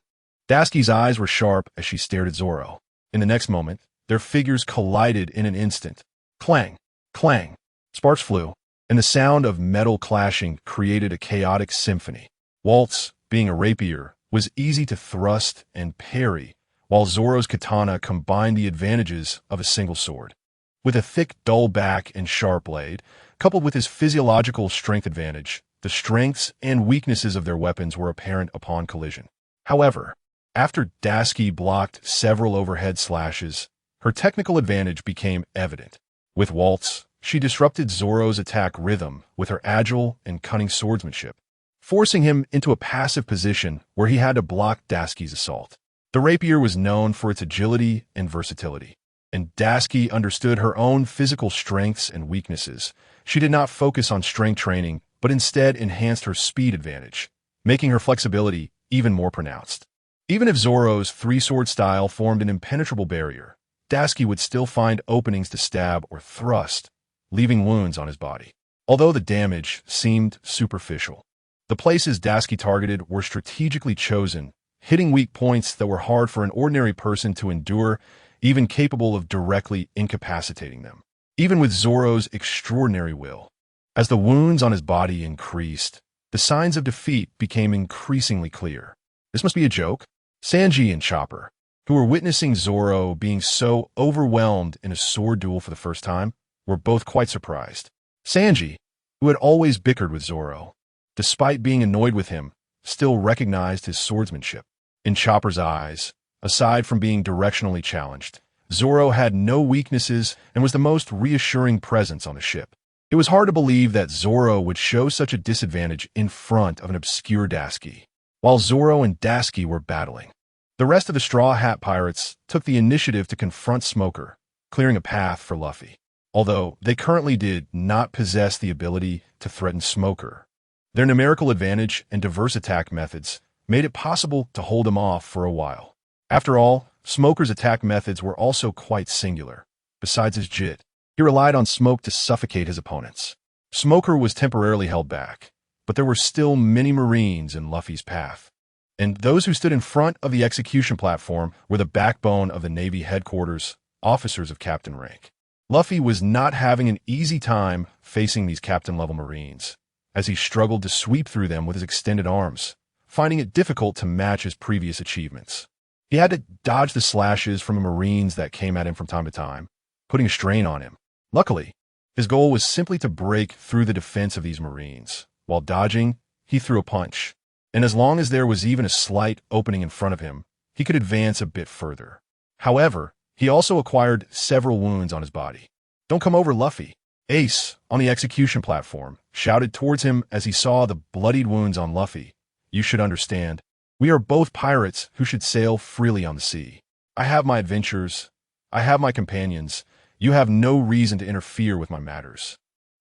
Dasky's eyes were sharp as she stared at Zoro. In the next moment, their figures collided in an instant. Clang, clang. Sparks flew, and the sound of metal clashing created a chaotic symphony. Waltz, being a rapier, was easy to thrust and parry, while Zoro's katana combined the advantages of a single sword. With a thick, dull back and sharp blade, coupled with his physiological strength advantage, the strengths and weaknesses of their weapons were apparent upon collision. However, after Dasky blocked several overhead slashes, her technical advantage became evident. With Waltz, she disrupted Zoro's attack rhythm with her agile and cunning swordsmanship, forcing him into a passive position where he had to block Dasky's assault. The rapier was known for its agility and versatility, and Dasky understood her own physical strengths and weaknesses. She did not focus on strength training, but instead enhanced her speed advantage, making her flexibility even more pronounced. Even if Zoro's three-sword style formed an impenetrable barrier, Dasky would still find openings to stab or thrust, leaving wounds on his body. Although the damage seemed superficial, the places Dasky targeted were strategically chosen, hitting weak points that were hard for an ordinary person to endure, even capable of directly incapacitating them. Even with Zoro's extraordinary will, as the wounds on his body increased, the signs of defeat became increasingly clear. This must be a joke. Sanji and Chopper, who were witnessing Zoro being so overwhelmed in a sword duel for the first time, were both quite surprised. Sanji, who had always bickered with Zoro, despite being annoyed with him, still recognized his swordsmanship. In Chopper's eyes, aside from being directionally challenged, Zoro had no weaknesses and was the most reassuring presence on the ship. It was hard to believe that Zoro would show such a disadvantage in front of an obscure Dasky. While Zoro and Dasky were battling, the rest of the Straw Hat Pirates took the initiative to confront Smoker, clearing a path for Luffy. Although they currently did not possess the ability to threaten Smoker, their numerical advantage and diverse attack methods made it possible to hold him off for a while. After all, Smoker's attack methods were also quite singular. Besides his jit, he relied on smoke to suffocate his opponents. Smoker was temporarily held back, but there were still many Marines in Luffy's path. And those who stood in front of the execution platform were the backbone of the Navy headquarters, officers of captain rank. Luffy was not having an easy time facing these captain-level Marines, as he struggled to sweep through them with his extended arms, finding it difficult to match his previous achievements. He had to dodge the slashes from the Marines that came at him from time to time, putting a strain on him. Luckily, his goal was simply to break through the defense of these Marines. While dodging, he threw a punch, and as long as there was even a slight opening in front of him, he could advance a bit further. However, he also acquired several wounds on his body. "Don't come over, Luffy," Ace, on the execution platform, shouted towards him as he saw the bloodied wounds on Luffy. "You should understand. We are both pirates who should sail freely on the sea. I have my adventures. I have my companions. You have no reason to interfere with my matters.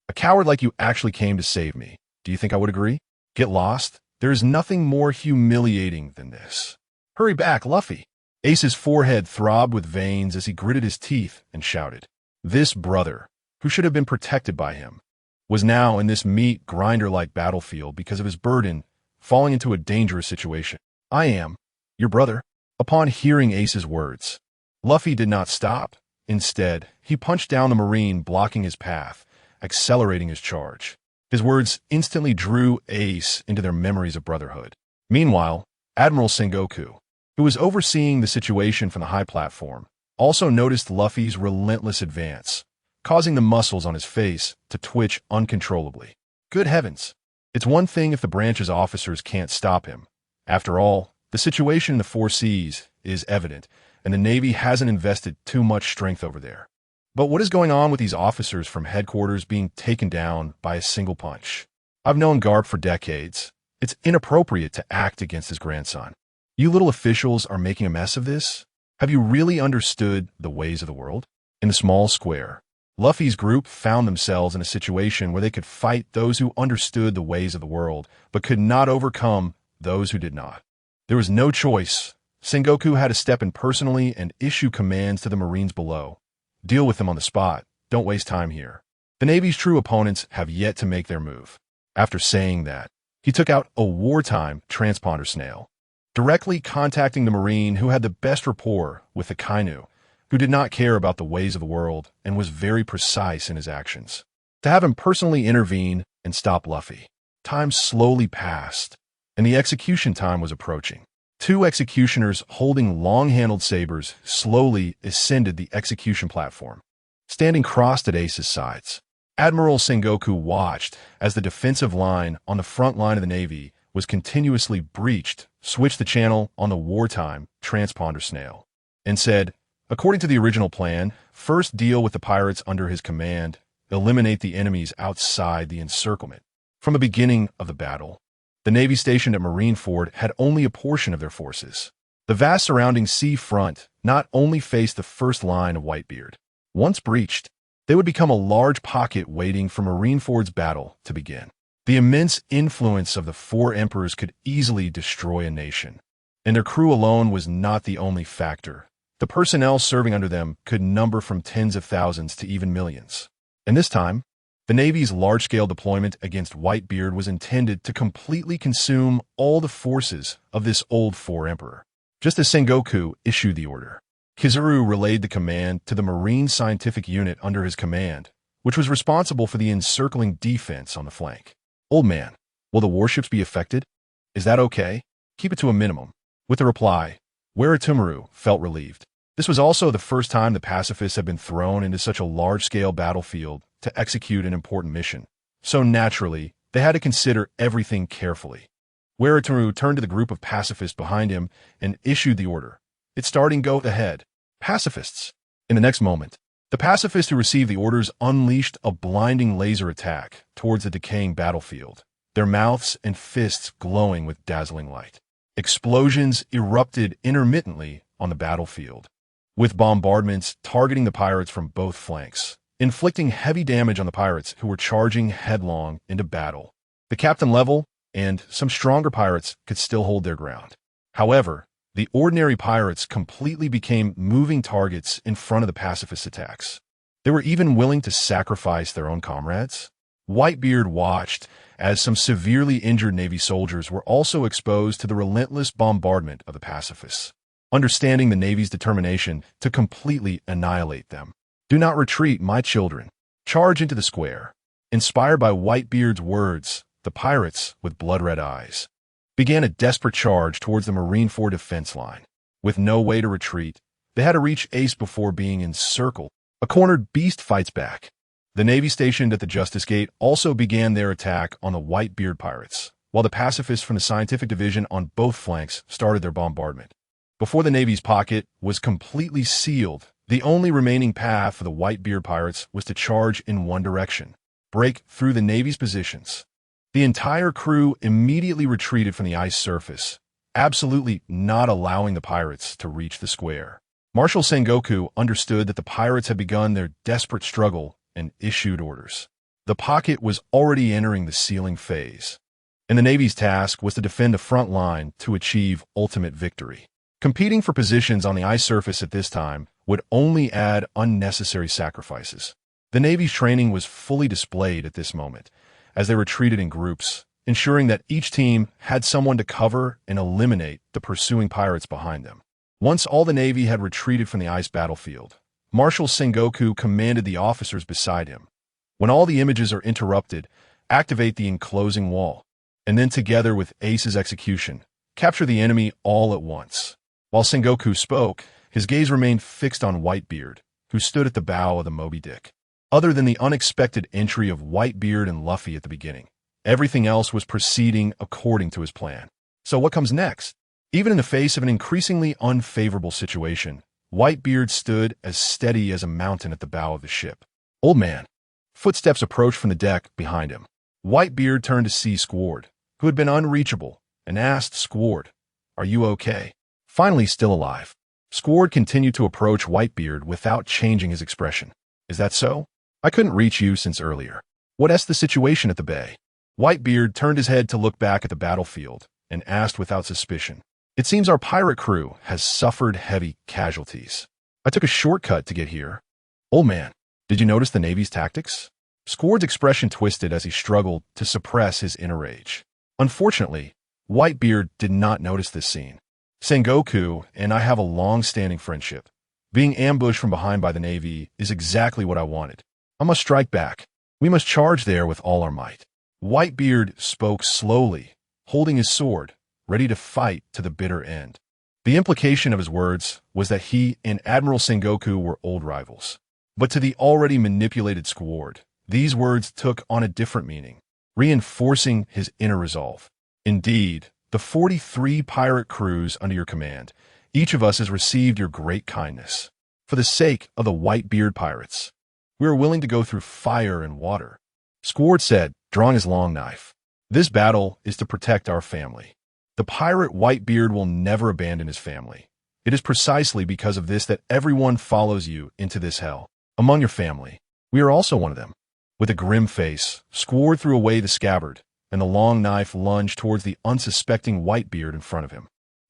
A coward like you actually came to save me. Do you think I would agree? Get lost? There is nothing more humiliating than this. Hurry back, Luffy." Ace's forehead throbbed with veins as he gritted his teeth and shouted. This brother, who should have been protected by him, was now in this meat grinder-like battlefield because of his burden, falling into a dangerous situation. "I am your brother." Upon hearing Ace's words, Luffy did not stop. Instead, he punched down the Marine blocking his path, accelerating his charge. His words instantly drew Ace into their memories of brotherhood. Meanwhile, Admiral Sengoku, who was overseeing the situation from the high platform, also noticed Luffy's relentless advance, causing the muscles on his face to twitch uncontrollably. Good heavens! It's one thing if the branch's officers can't stop him. After all, The situation in the Four Seas is evident, and the Navy hasn't invested too much strength over there. But what is going on with these officers from headquarters being taken down by a single punch? I've known Garp for decades. It's inappropriate to act against his grandson. You little officials are making a mess of this? Have you really understood the ways of the world? In the small square, Luffy's group found themselves in a situation where they could fight those who understood the ways of the world, but could not overcome those who did not. There was no choice. Sengoku had to step in personally and issue commands to the Marines below. Deal with them on the spot. Don't waste time here. The Navy's true opponents have yet to make their move. After saying that, he took out a wartime transponder snail, directly contacting the Marine who had the best rapport with the Kainu, who did not care about the ways of the world and was very precise in his actions. To have him personally intervene and stop Luffy. Time slowly passed, and the execution time was approaching. Two executioners holding long-handled sabers slowly ascended the execution platform, standing crossed at Ace's sides. Admiral Sengoku watched as the defensive line on the front line of the Navy was continuously breached, switched the channel on the wartime transponder snail, and said, according to the original plan, first deal with the pirates under his command, eliminate the enemies outside the encirclement. From the beginning of the battle, the Navy stationed at Marineford had only a portion of their forces. The vast surrounding sea front not only faced the first line of Whitebeard. Once breached, they would become a large pocket waiting for Marineford's battle to begin. The immense influence of the four emperors could easily destroy a nation, and their crew alone was not the only factor. The personnel serving under them could number from tens of thousands to even millions. And this time, the Navy's large-scale deployment against Whitebeard was intended to completely consume all the forces of this old four-emperor. Just as Sengoku issued the order, Kizaru relayed the command to the Marine Scientific Unit under his command, which was responsible for the encircling defense on the flank. Old man, will the warships be affected? Is that okay? Keep it to a minimum. With the reply, Weratomaru felt relieved. This was also the first time the pacifists had been thrown into such a large-scale battlefield to execute an important mission. So naturally, they had to consider everything carefully. Weratomaru turned to the group of pacifists behind him and issued the order. It's starting, go ahead. Pacifists. In the next moment, the pacifists who received the orders unleashed a blinding laser attack towards the decaying battlefield, their mouths and fists glowing with dazzling light. Explosions erupted intermittently on the battlefield, with bombardments targeting the pirates from both flanks, inflicting heavy damage on the pirates who were charging headlong into battle. The captain level and some stronger pirates could still hold their ground. However, the ordinary pirates completely became moving targets in front of the pacifist attacks. They were even willing to sacrifice their own comrades. Whitebeard watched as some severely injured Navy soldiers were also exposed to the relentless bombardment of the pacifists, understanding the Navy's determination to completely annihilate them. Do not retreat, my children. Charge into the square. Inspired by Whitebeard's words, the pirates, with blood-red eyes, began a desperate charge towards the Marineford defense line. With no way to retreat, they had to reach Ace before being encircled. A cornered beast fights back. The Navy stationed at the Justice Gate also began their attack on the Whitebeard pirates, while the pacifists from the Scientific Division on both flanks started their bombardment. Before the Navy's pocket was completely sealed, the only remaining path for the Whitebeard pirates was to charge in one direction, break through the Navy's positions. The entire crew immediately retreated from the ice surface, absolutely not allowing the pirates to reach the square. Marshal Sengoku understood that the pirates had begun their desperate struggle and issued orders. The pocket was already entering the sealing phase, and the Navy's task was to defend the front line to achieve ultimate victory. Competing for positions on the ice surface at this time would only add unnecessary sacrifices. The Navy's training was fully displayed at this moment, as they retreated in groups, ensuring that each team had someone to cover and eliminate the pursuing pirates behind them. Once all the Navy had retreated from the ice battlefield, Marshal Sengoku commanded the officers beside him. When all the images are interrupted, activate the enclosing wall, and then together with Ace's execution, capture the enemy all at once. While Sengoku spoke, his gaze remained fixed on Whitebeard, who stood at the bow of the Moby Dick. Other than the unexpected entry of Whitebeard and Luffy at the beginning, everything else was proceeding according to his plan. So what comes next? Even in the face of an increasingly unfavorable situation, Whitebeard stood as steady as a mountain at the bow of the ship. Old man. Footsteps approached from the deck behind him. Whitebeard turned to see Squard, who had been unreachable, and asked Squard, "Are you okay?" Finally still alive. Squard continued to approach Whitebeard without changing his expression. "Is that so? I couldn't reach you since earlier. What's the situation at the bay?" Whitebeard turned his head to look back at the battlefield and asked without suspicion, "It seems our pirate crew has suffered heavy casualties. I took a shortcut to get here." "Old man, did you notice the Navy's tactics?" Squard's expression twisted as he struggled to suppress his inner rage. Unfortunately, Whitebeard did not notice this scene. "Sengoku and I have a long-standing friendship. Being ambushed from behind by the Navy is exactly what I wanted. I must strike back. We must charge there with all our might." Whitebeard spoke slowly, holding his sword, ready to fight to the bitter end. The implication of his words was that he and Admiral Sengoku were old rivals. But to the already manipulated Squard, these words took on a different meaning, reinforcing his inner resolve. "Indeed, the 43 pirate crews under your command, each of us has received your great kindness. For the sake of the Whitebeard pirates, we are willing to go through fire and water," Squard said, drawing his long knife. "This battle is to protect our family. The pirate Whitebeard will never abandon his family. It is precisely because of this that everyone follows you into this hell. Among your family, we are also one of them." With a grim face, Squard threw away the scabbard, and the long knife lunged towards the unsuspecting Whitebeard in front of him.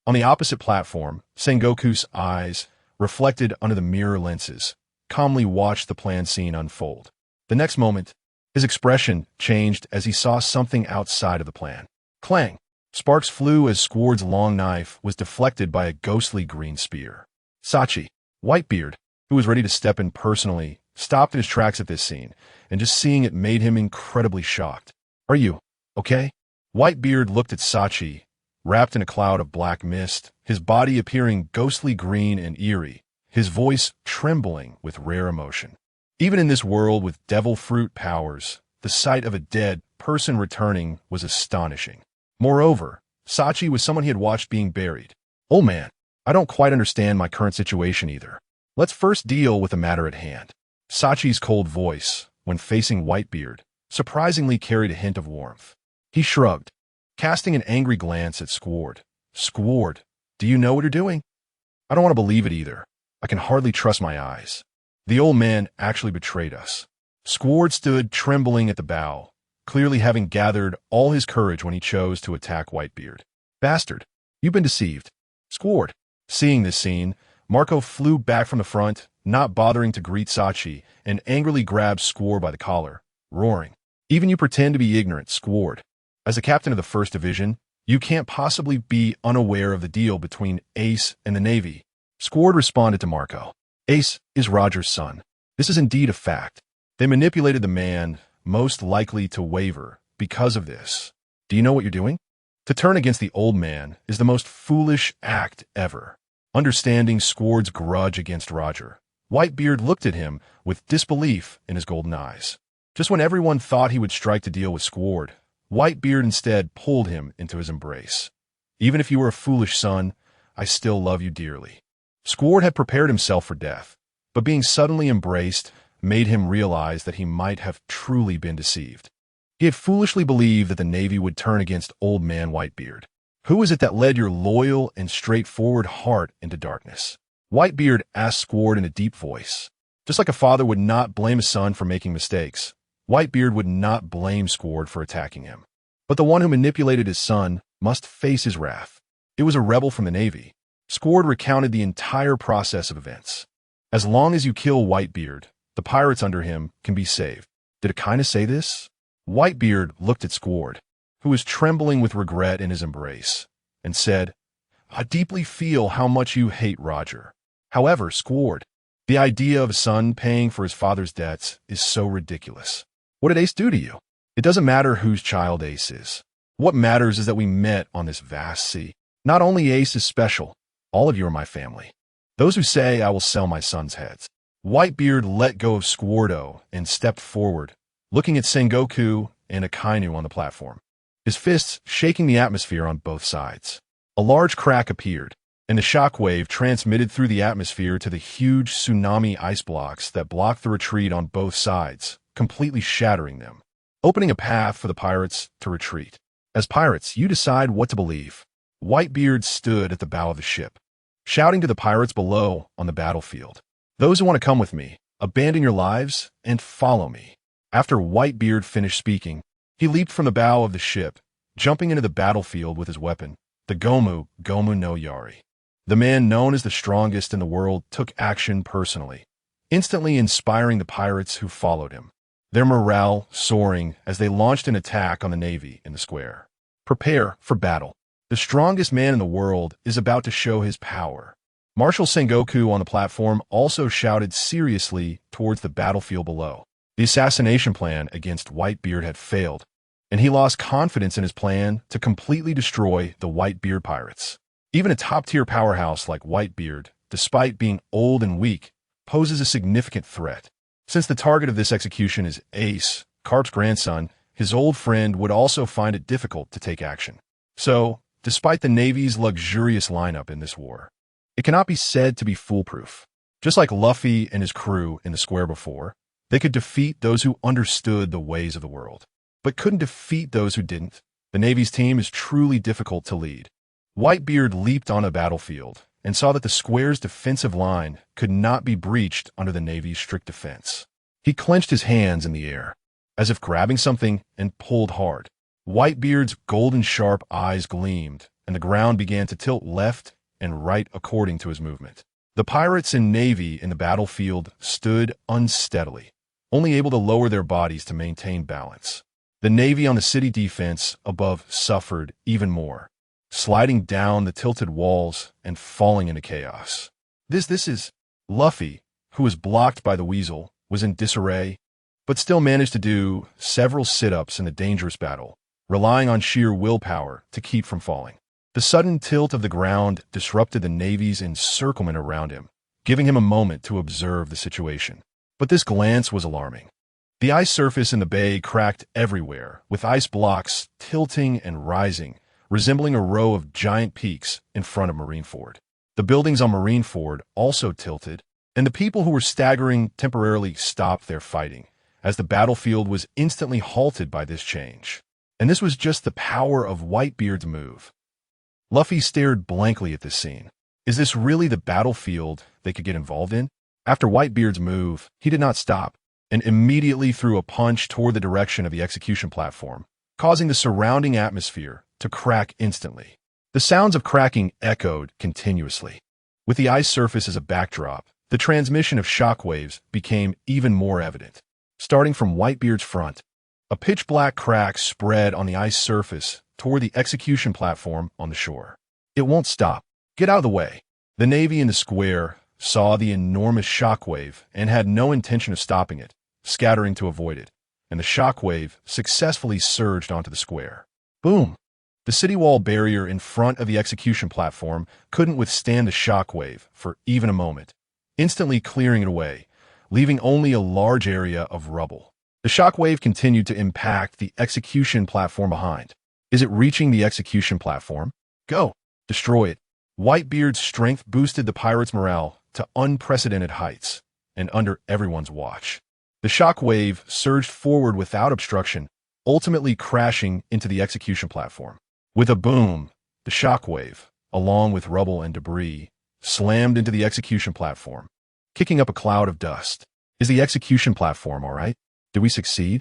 On the opposite platform, Sengoku's eyes, reflected under the mirror lenses, calmly watched the planned scene unfold. The next moment, his expression changed as he saw something outside of the plan. Clang! Sparks flew as Squard's long knife was deflected by a ghostly green spear. Sachi, Whitebeard, who was ready to step in personally, stopped in his tracks at this scene, and just seeing it made him incredibly shocked. "Are you okay?" Whitebeard looked at Sachi, wrapped in a cloud of black mist, his body appearing ghostly green and eerie, his voice trembling with rare emotion. Even in this world with devil fruit powers, the sight of a dead person returning was astonishing. Moreover, Sachi was someone he had watched being buried. "Old man, I don't quite understand my current situation either. Let's first deal with the matter at hand." Sachi's cold voice, when facing Whitebeard, surprisingly carried a hint of warmth. He shrugged, casting an angry glance at Squard. "Squard, do you know what you're doing?" "I don't want to believe it either. I can hardly trust my eyes. The old man actually betrayed us." Squard stood trembling at the bow, clearly having gathered all his courage when he chose to attack Whitebeard. "Bastard, you've been deceived." Squard. Seeing this scene, Marco flew back from the front, not bothering to greet Sachi, and angrily grabbed Squard by the collar, roaring, "Even you pretend to be ignorant, Squard. As the captain of the 1st Division, you can't possibly be unaware of the deal between Ace and the Navy." Squard responded to Marco. "Ace is Roger's son. This is indeed a fact. They manipulated the man most likely to waver because of this. Do you know what you're doing? To turn against the old man is the most foolish act ever." Understanding Squard's grudge against Roger, Whitebeard looked at him with disbelief in his golden eyes. Just when everyone thought he would strike to deal with Squard, Whitebeard instead pulled him into his embrace. "Even if you were a foolish son, I still love you dearly." Squard had prepared himself for death, but being suddenly embraced made him realize that he might have truly been deceived. He had foolishly believed that the Navy would turn against old man Whitebeard. "Who is it that led your loyal and straightforward heart into darkness?" Whitebeard asked Squard in a deep voice. Just like a father would not blame his son for making mistakes, Whitebeard would not blame Squard for attacking him. But the one who manipulated his son must face his wrath. It was a rebel from the Navy. Squard recounted the entire process of events. "As long as you kill Whitebeard, the pirates under him can be saved." Did it kind of say this? Whitebeard looked at Squard, who was trembling with regret in his embrace, and said, "I deeply feel how much you hate Roger. However, Squard, the idea of a son paying for his father's debts is so ridiculous. What did Ace do to you? It doesn't matter whose child Ace is. What matters is that we met on this vast sea. Not only Ace is special, all of you are my family. Those who say I will sell my son's heads." Whitebeard let go of Squardo and stepped forward, looking at Sengoku and Akainu on the platform, his fists shaking the atmosphere on both sides. A large crack appeared, and the shockwave transmitted through the atmosphere to the huge tsunami ice blocks that blocked the retreat on both sides, completely shattering them, opening a path for the pirates to retreat. As pirates, you decide what to believe. Whitebeard stood at the bow of the ship, shouting to the pirates below on the battlefield. Those who want to come with me, abandon your lives and follow me. After Whitebeard finished speaking, he leaped from the bow of the ship, jumping into the battlefield with his weapon, the Gomu no Yari. The man known as the strongest in the world took action personally, instantly inspiring the pirates who followed him, their morale soaring as they launched an attack on the Navy in the square. Prepare for battle. The strongest man in the world is about to show his power. Marshal Sengoku on the platform also shouted seriously towards the battlefield below. The assassination plan against Whitebeard had failed, and he lost confidence in his plan to completely destroy the Whitebeard pirates. Even a top-tier powerhouse like Whitebeard, despite being old and weak, poses a significant threat. Since the target of this execution is Ace, Carp's grandson, his old friend would also find it difficult to take action. So, despite the Navy's luxurious lineup in this war, it cannot be said to be foolproof. Just like Luffy and his crew in the square before, they could defeat those who understood the ways of the world, but couldn't defeat those who didn't. The Navy's team is truly difficult to lead. Whitebeard leaped on a battlefield and saw that the square's defensive line could not be breached under the Navy's strict defense. He clenched his hands in the air, as if grabbing something, and pulled hard. Whitebeard's golden sharp eyes gleamed, and the ground began to tilt left and right according to his movement. The pirates and Navy in the battlefield stood unsteadily, only able to lower their bodies to maintain balance. The Navy on the city defense above suffered even more, sliding down the tilted walls and falling into chaos. This is Luffy, who was blocked by the Weasel, was in disarray, but still managed to do several sit-ups in the dangerous battle, relying on sheer willpower to keep from falling. The sudden tilt of the ground disrupted the Navy's encirclement around him, giving him a moment to observe the situation. But this glance was alarming. The ice surface in the bay cracked everywhere, with ice blocks tilting and rising, resembling a row of giant peaks in front of Marineford. The buildings on Marineford also tilted, and the people who were staggering temporarily stopped their fighting, as the battlefield was instantly halted by this change. And this was just the power of Whitebeard's move. Luffy stared blankly at this scene. Is this really the battlefield they could get involved in? After Whitebeard's move, he did not stop, and immediately threw a punch toward the direction of the execution platform, causing the surrounding atmosphere to crack instantly. The sounds of cracking echoed continuously. With the ice surface as a backdrop, the transmission of shockwaves became even more evident. Starting from Whitebeard's front, a pitch-black crack spread on the ice surface toward the execution platform on the shore. It won't stop. Get out of the way. The Navy in the square saw the enormous shockwave and had no intention of stopping it, scattering to avoid it, and the shockwave successfully surged onto the square. Boom! The city wall barrier in front of the execution platform couldn't withstand the shockwave for even a moment, instantly clearing it away, leaving only a large area of rubble. The shockwave continued to impact the execution platform behind. Is it reaching the execution platform? Go! Destroy it. Whitebeard's strength boosted the pirates' morale to unprecedented heights, and under everyone's watch. The shockwave surged forward without obstruction, ultimately crashing into the execution platform. With a boom, the shockwave, along with rubble and debris, slammed into the execution platform, kicking up a cloud of dust. Is the execution platform all right? Did we succeed?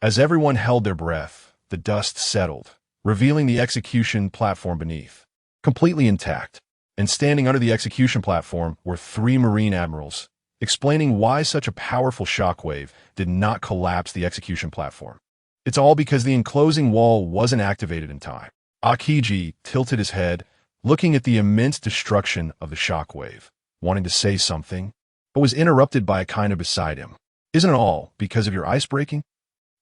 As everyone held their breath, the dust settled, revealing the execution platform beneath, completely intact. And standing under the execution platform were 3 Marine admirals, explaining why such a powerful shockwave did not collapse the execution platform. It's all because the enclosing wall wasn't activated in time. Akiji tilted his head, looking at the immense destruction of the shockwave, wanting to say something, but was interrupted by Akainu beside him. Isn't it all because of your ice breaking?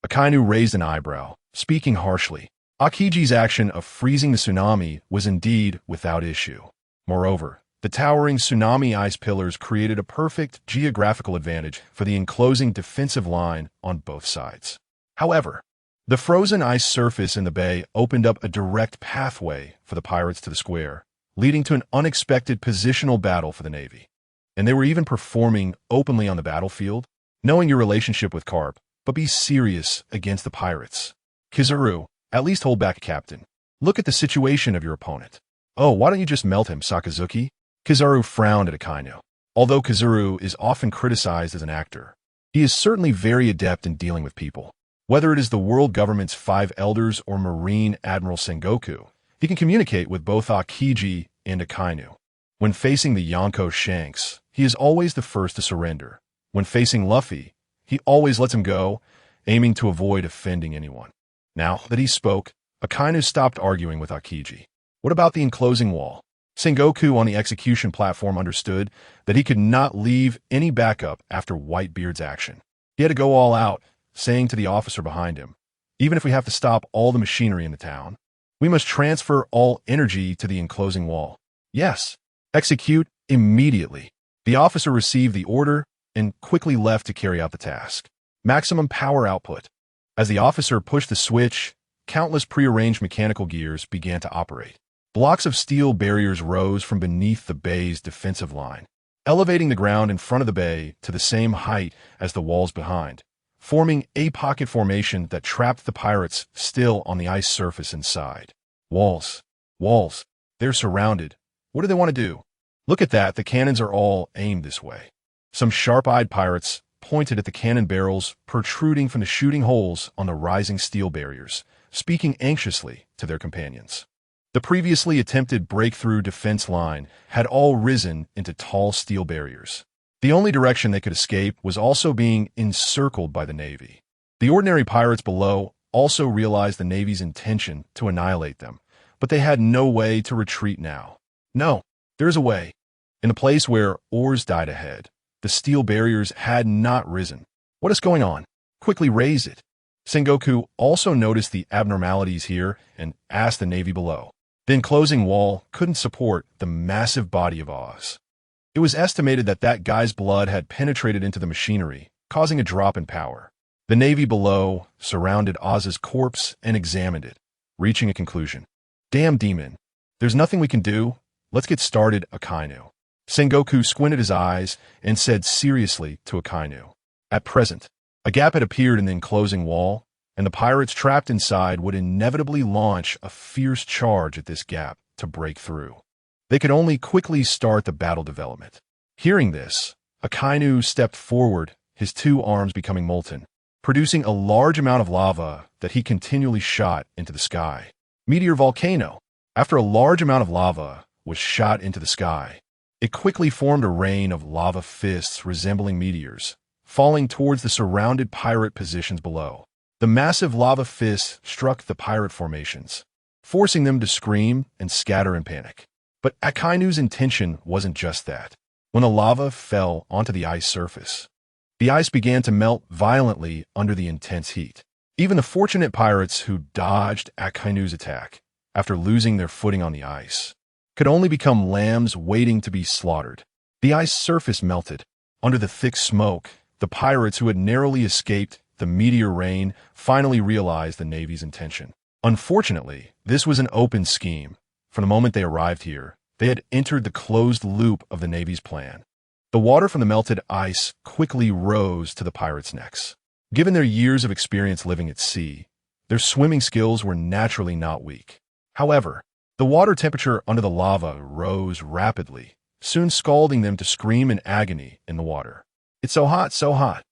Akainu raised an eyebrow, speaking harshly. Akiji's action of freezing the tsunami was indeed without issue. Moreover, the towering tsunami ice pillars created a perfect geographical advantage for the enclosing defensive line on both sides. However, The frozen ice surface in the bay opened up a direct pathway for the pirates to the square, leading to an unexpected positional battle for the Navy. And they were even performing openly on the battlefield, knowing your relationship with Carp, but be serious against the pirates. Kizaru, at least hold back, Captain. Look at the situation of your opponent. Oh, why don't you just melt him, Sakazuki? Kizaru frowned at Akainu. Although Kizaru is often criticized as an actor, he is certainly very adept in dealing with people. Whether it is the world government's 5 elders or Marine Admiral Sengoku, he can communicate with both Akiji and Akainu. When facing the Yonko Shanks, he is always the first to surrender. When facing Luffy, he always lets him go, aiming to avoid offending anyone. Now that he spoke, Akainu stopped arguing with Akiji. What about the enclosing wall? Sengoku on the execution platform understood that he could not leave any backup after Whitebeard's action. He had to go all out, saying to the officer behind him, even if we have to stop all the machinery in the town, we must transfer all energy to the enclosing wall. Yes, execute immediately. The officer received the order and quickly left to carry out the task. Maximum power output. As the officer pushed the switch, countless prearranged mechanical gears began to operate. Blocks of steel barriers rose from beneath the bay's defensive line, elevating the ground in front of the bay to the same height as the walls behind, forming a pocket formation that trapped the pirates still on the ice surface inside. Walls. Walls. They're surrounded. What do they want to do? Look at that, the cannons are all aimed this way. Some sharp-eyed pirates pointed at the cannon barrels protruding from the shooting holes on the rising steel barriers, speaking anxiously to their companions. The previously attempted breakthrough defense line had all risen into tall steel barriers. The only direction they could escape was also being encircled by the Navy. The ordinary pirates below also realized the Navy's intention to annihilate them, but they had no way to retreat now. No, there is a way. In the place where oars died ahead, the steel barriers had not risen. What is going on? Quickly raise it. Sengoku also noticed the abnormalities here and asked the Navy below. The enclosing wall couldn't support the massive body of Oz. It was estimated that that guy's blood had penetrated into the machinery, causing a drop in power. The Navy below surrounded Oz's corpse and examined it, reaching a conclusion. Damn demon. There's nothing we can do. Let's get started, Akainu. Sengoku squinted his eyes and said seriously to Akainu. At present, a gap had appeared in the enclosing wall, and the pirates trapped inside would inevitably launch a fierce charge at this gap to break through. They could only quickly start the battle development. Hearing this, Akainu stepped forward, his 2 arms becoming molten, producing a large amount of lava that he continually shot into the sky. Meteor volcano. After a large amount of lava was shot into the sky, it quickly formed a rain of lava fists resembling meteors, falling towards the surrounded pirate positions below. The massive lava fists struck the pirate formations, forcing them to scream and scatter in panic. But Akainu's intention wasn't just that. When the lava fell onto the ice surface, the ice began to melt violently under the intense heat. Even the fortunate pirates who dodged Akainu's attack, after losing their footing on the ice, could only become lambs waiting to be slaughtered. The ice surface melted. Under the thick smoke, the pirates who had narrowly escaped the meteor rain finally realized the Navy's intention. Unfortunately, this was an open scheme. From the moment they arrived here, they had entered the closed loop of the Navy's plan. The water from the melted ice quickly rose to the pirates' necks. Given their years of experience living at sea, their swimming skills were naturally not weak. However, the water temperature under the lava rose rapidly, soon scalding them to scream in agony in the water. It's so hot, so hot.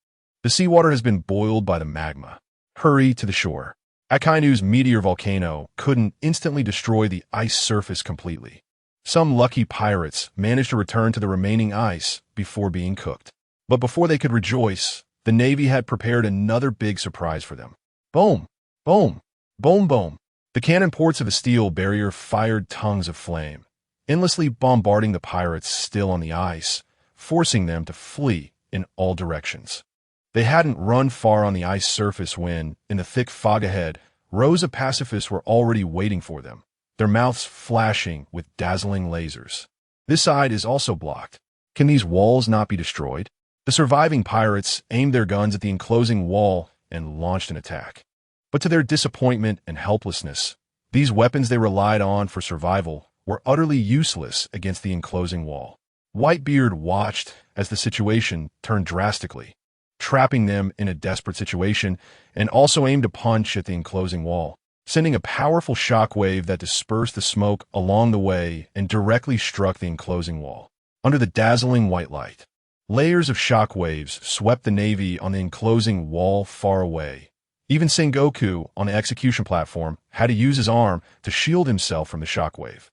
The seawater has been boiled by the magma. Hurry to the shore. Akainu's meteor volcano couldn't instantly destroy the ice surface completely. Some lucky pirates managed to return to the remaining ice before being cooked. But before they could rejoice, the Navy had prepared another big surprise for them. Boom! Boom! Boom! Boom! The cannon ports of the steel barrier fired tongues of flame, endlessly bombarding the pirates still on the ice, forcing them to flee in all directions. They hadn't run far on the ice surface when, in the thick fog ahead, rows of pacifists were already waiting for them, their mouths flashing with dazzling lasers. This side is also blocked. Can these walls not be destroyed? The surviving pirates aimed their guns at the enclosing wall and launched an attack. But to their disappointment and helplessness, these weapons they relied on for survival were utterly useless against the enclosing wall. Whitebeard watched as the situation turned drastically, trapping them in a desperate situation, and also aimed a punch at the enclosing wall, sending a powerful shockwave that dispersed the smoke along the way and directly struck the enclosing wall. Under the dazzling white light, layers of shockwaves swept the Navy on the enclosing wall far away. Even Sengoku, on the execution platform, had to use his arm to shield himself from the shockwave.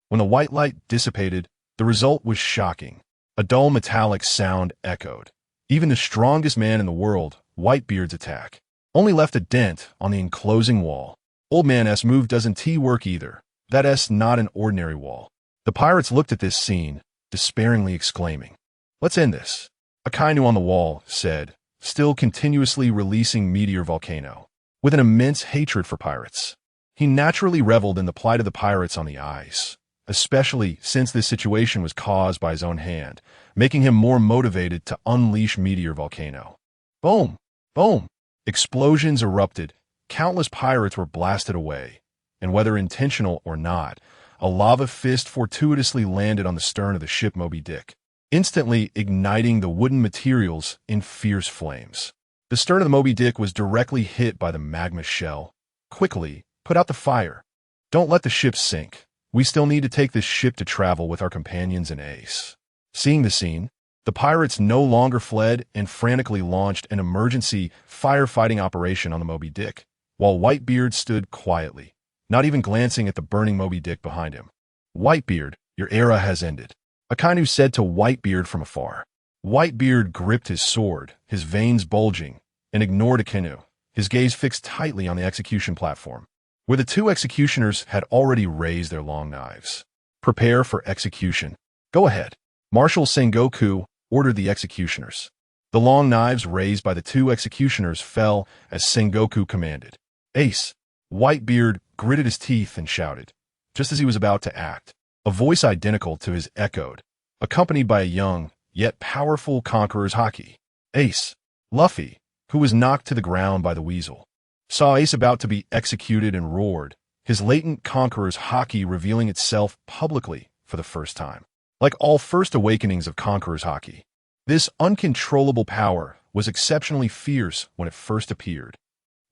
When the white light dissipated, the result was shocking. A dull metallic sound echoed. Even the strongest man in the world, Whitebeard's attack, only left a dent on the enclosing wall. Old Man-S move doesn't work either. That's not an ordinary wall. The pirates looked at this scene, despairingly exclaiming, "Let's end this." Akainu on the wall said, still continuously releasing meteor volcano, with an immense hatred for pirates. He naturally reveled in the plight of the pirates on the ice, especially since this situation was caused by his own hand, making him more motivated to unleash meteor volcano. Boom! Boom! Explosions erupted. Countless pirates were blasted away, and whether intentional or not, a lava fist fortuitously landed on the stern of the ship Moby Dick, instantly igniting the wooden materials in fierce flames. The stern of the Moby Dick was directly hit by the magma shell. Quickly, put out the fire. Don't let the ship sink. We still need to take this ship to travel with our companions and Ace. Seeing the scene, the pirates no longer fled and frantically launched an emergency firefighting operation on the Moby Dick, while Whitebeard stood quietly, not even glancing at the burning Moby Dick behind him. "Whitebeard, your era has ended," Akainu said to Whitebeard from afar. Whitebeard gripped his sword, his veins bulging, and ignored Akainu, his gaze fixed tightly on the execution platform, where the two executioners had already raised their long knives. "Prepare for execution. Go ahead." Marshal Sengoku ordered the executioners. The long knives raised by the two executioners fell as Sengoku commanded. "Ace!" Whitebeard gritted his teeth and shouted, just as he was about to act. A voice identical to his echoed, accompanied by a young, yet powerful conqueror's haki. Ace! Luffy, who was knocked to the ground by the weasel, saw Ace about to be executed and roared, his latent conqueror's haki revealing itself publicly for the first time. Like all first awakenings of conqueror's haki, this uncontrollable power was exceptionally fierce when it first appeared.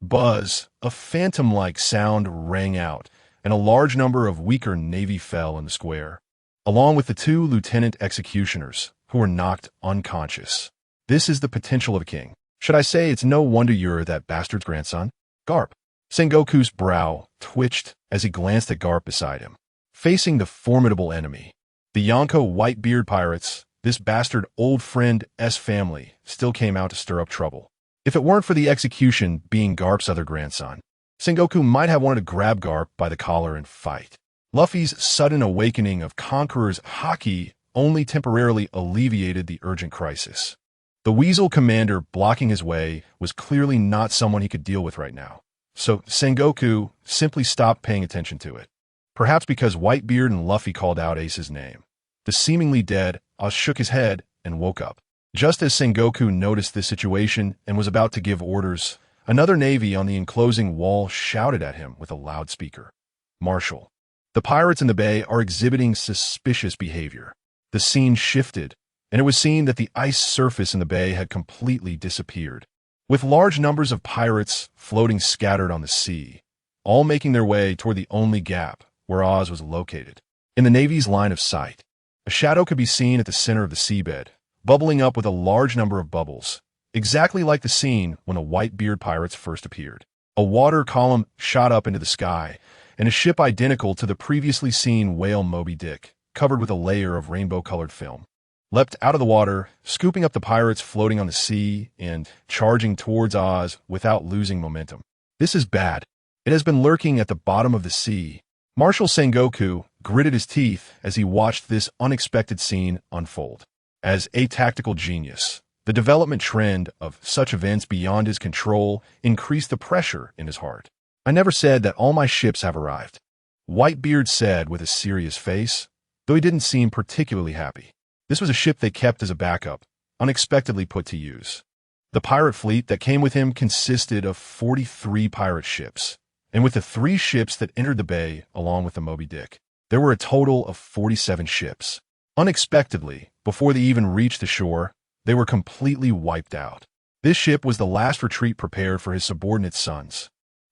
Buzz, a phantom-like sound rang out, and a large number of weaker Navy fell in the square, along with the two lieutenant executioners, who were knocked unconscious. This is the potential of a king. Should I say it's no wonder you're that bastard's grandson? Garp. Sengoku's brow twitched as he glanced at Garp beside him. Facing the formidable enemy, the Yonko Whitebeard pirates, this bastard old friend S family still came out to stir up trouble. If it weren't for the execution being Garp's other grandson, Sengoku might have wanted to grab Garp by the collar and fight. Luffy's sudden awakening of Conqueror's haki only temporarily alleviated the urgent crisis. The Weasel commander blocking his way was clearly not someone he could deal with right now, so Sengoku simply stopped paying attention to it. Perhaps because Whitebeard and Luffy called out Ace's name. The seemingly dead Oz shook his head and woke up. Just as Sengoku noticed this situation and was about to give orders, another Navy on the enclosing wall shouted at him with a loudspeaker. "Marshal, the pirates in the bay are exhibiting suspicious behavior." The scene shifted, and it was seen that the ice surface in the bay had completely disappeared, with large numbers of pirates floating scattered on the sea, all making their way toward the only gap where Oz was located. In the Navy's line of sight, a shadow could be seen at the center of the seabed, bubbling up with a large number of bubbles, exactly like the scene when the Whitebeard pirates first appeared. A water column shot up into the sky, and a ship identical to the previously seen whale Moby Dick, covered with a layer of rainbow-colored film, leapt out of the water, scooping up the pirates floating on the sea and charging towards Oz without losing momentum. This is bad. It has been lurking at the bottom of the sea. Marshal Sengoku gritted his teeth as he watched this unexpected scene unfold. As a tactical genius, the development trend of such events beyond his control increased the pressure in his heart. "I never said that all my ships have arrived," Whitebeard said with a serious face, though he didn't seem particularly happy. This was a ship they kept as a backup, unexpectedly put to use. The pirate fleet that came with him consisted of 43 pirate ships, and with the 3 ships that entered the bay along with the Moby Dick, there were a total of 47 ships. Unexpectedly, before they even reached the shore, they were completely wiped out. This ship was the last retreat prepared for his subordinate sons.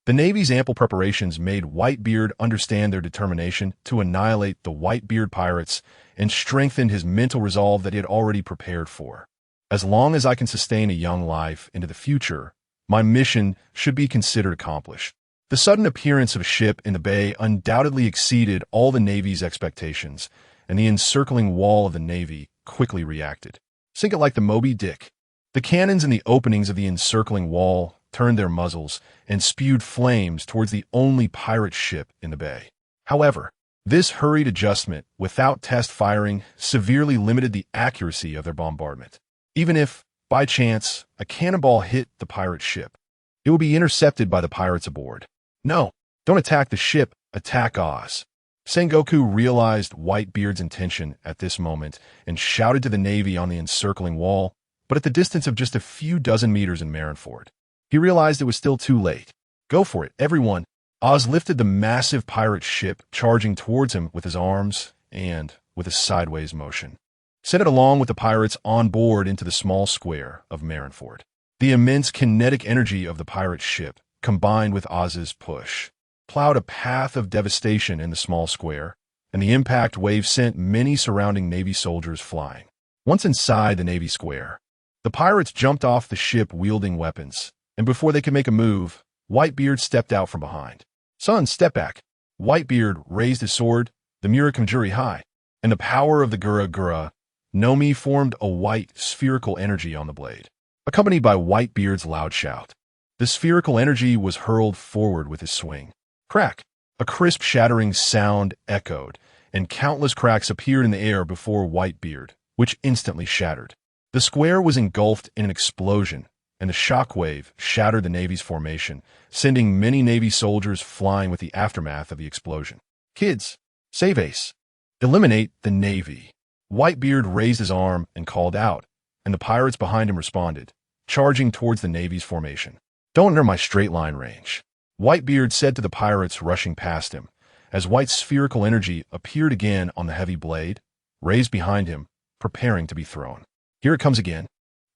The Navy's ample preparations made Whitebeard understand their determination to annihilate the Whitebeard pirates and strengthened his mental resolve that he had already prepared for. As long as I can sustain a young life into the future, my mission should be considered accomplished. The sudden appearance of a ship in the bay undoubtedly exceeded all the Navy's expectations, and the encircling wall of the Navy quickly reacted. Sink it like the Moby Dick. The cannons in the openings of the encircling wall turned their muzzles and spewed flames towards the only pirate ship in the bay. However, this hurried adjustment, without test firing, severely limited the accuracy of their bombardment. Even if, by chance, a cannonball hit the pirate ship, it would be intercepted by the pirates aboard. No, don't attack the ship, attack Oz. Sengoku realized Whitebeard's intention at this moment and shouted to the Navy on the encircling wall, but at the distance of just a few dozen meters in Marineford. He realized it was still too late. Go for it, everyone. Oz lifted the massive pirate ship, charging towards him with his arms and with a sideways motion. Sent it along with the pirates on board into the small square of Marineford. The immense kinetic energy of the pirate ship, combined with Oz's push, plowed a path of devastation in the small square, and the impact wave sent many surrounding Navy soldiers flying. Once inside the Navy square, the pirates jumped off the ship wielding weapons, and before they could make a move, Whitebeard stepped out from behind. Son, step back. Whitebeard raised his sword, the Murakamjuri high, and the power of the Gura Gura Nomi formed a white, spherical energy on the blade, accompanied by Whitebeard's loud shout. The spherical energy was hurled forward with his swing. Crack! A crisp, shattering sound echoed, and countless cracks appeared in the air before Whitebeard, which instantly shattered. The square was engulfed in an explosion, and the shockwave shattered the Navy's formation, sending many Navy soldiers flying with the aftermath of the explosion. Kids, save Ace. Eliminate the Navy. Whitebeard raised his arm and called out, and the pirates behind him responded, charging towards the Navy's formation. Don't enter my straight line range. Whitebeard said to the pirates rushing past him, as white spherical energy appeared again on the heavy blade, raised behind him, preparing to be thrown. Here it comes again.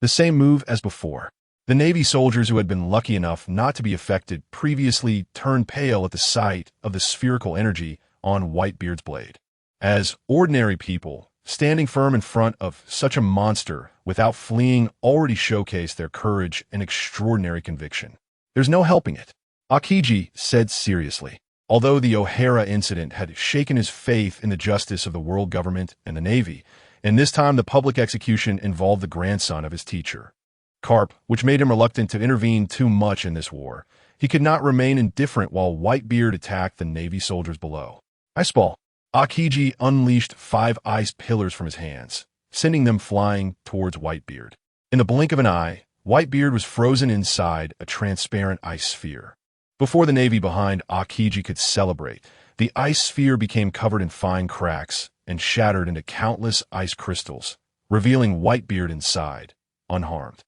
The same move as before. The Navy soldiers who had been lucky enough not to be affected previously turned pale at the sight of the spherical energy on Whitebeard's blade. As ordinary people, standing firm in front of such a monster without fleeing already showcased their courage and extraordinary conviction. There's no helping it, Akiji said seriously. Although the O'Hara incident had shaken his faith in the justice of the world government and the Navy, and this time the public execution involved the grandson of his teacher, Carp, which made him reluctant to intervene too much in this war. He could not remain indifferent while Whitebeard attacked the Navy soldiers below. Iceball. Akiji unleashed 5 ice pillars from his hands, sending them flying towards Whitebeard. In the blink of an eye, Whitebeard was frozen inside a transparent ice sphere. Before the Navy behind Akiji could celebrate, the ice sphere became covered in fine cracks and shattered into countless ice crystals, revealing Whitebeard inside, unharmed.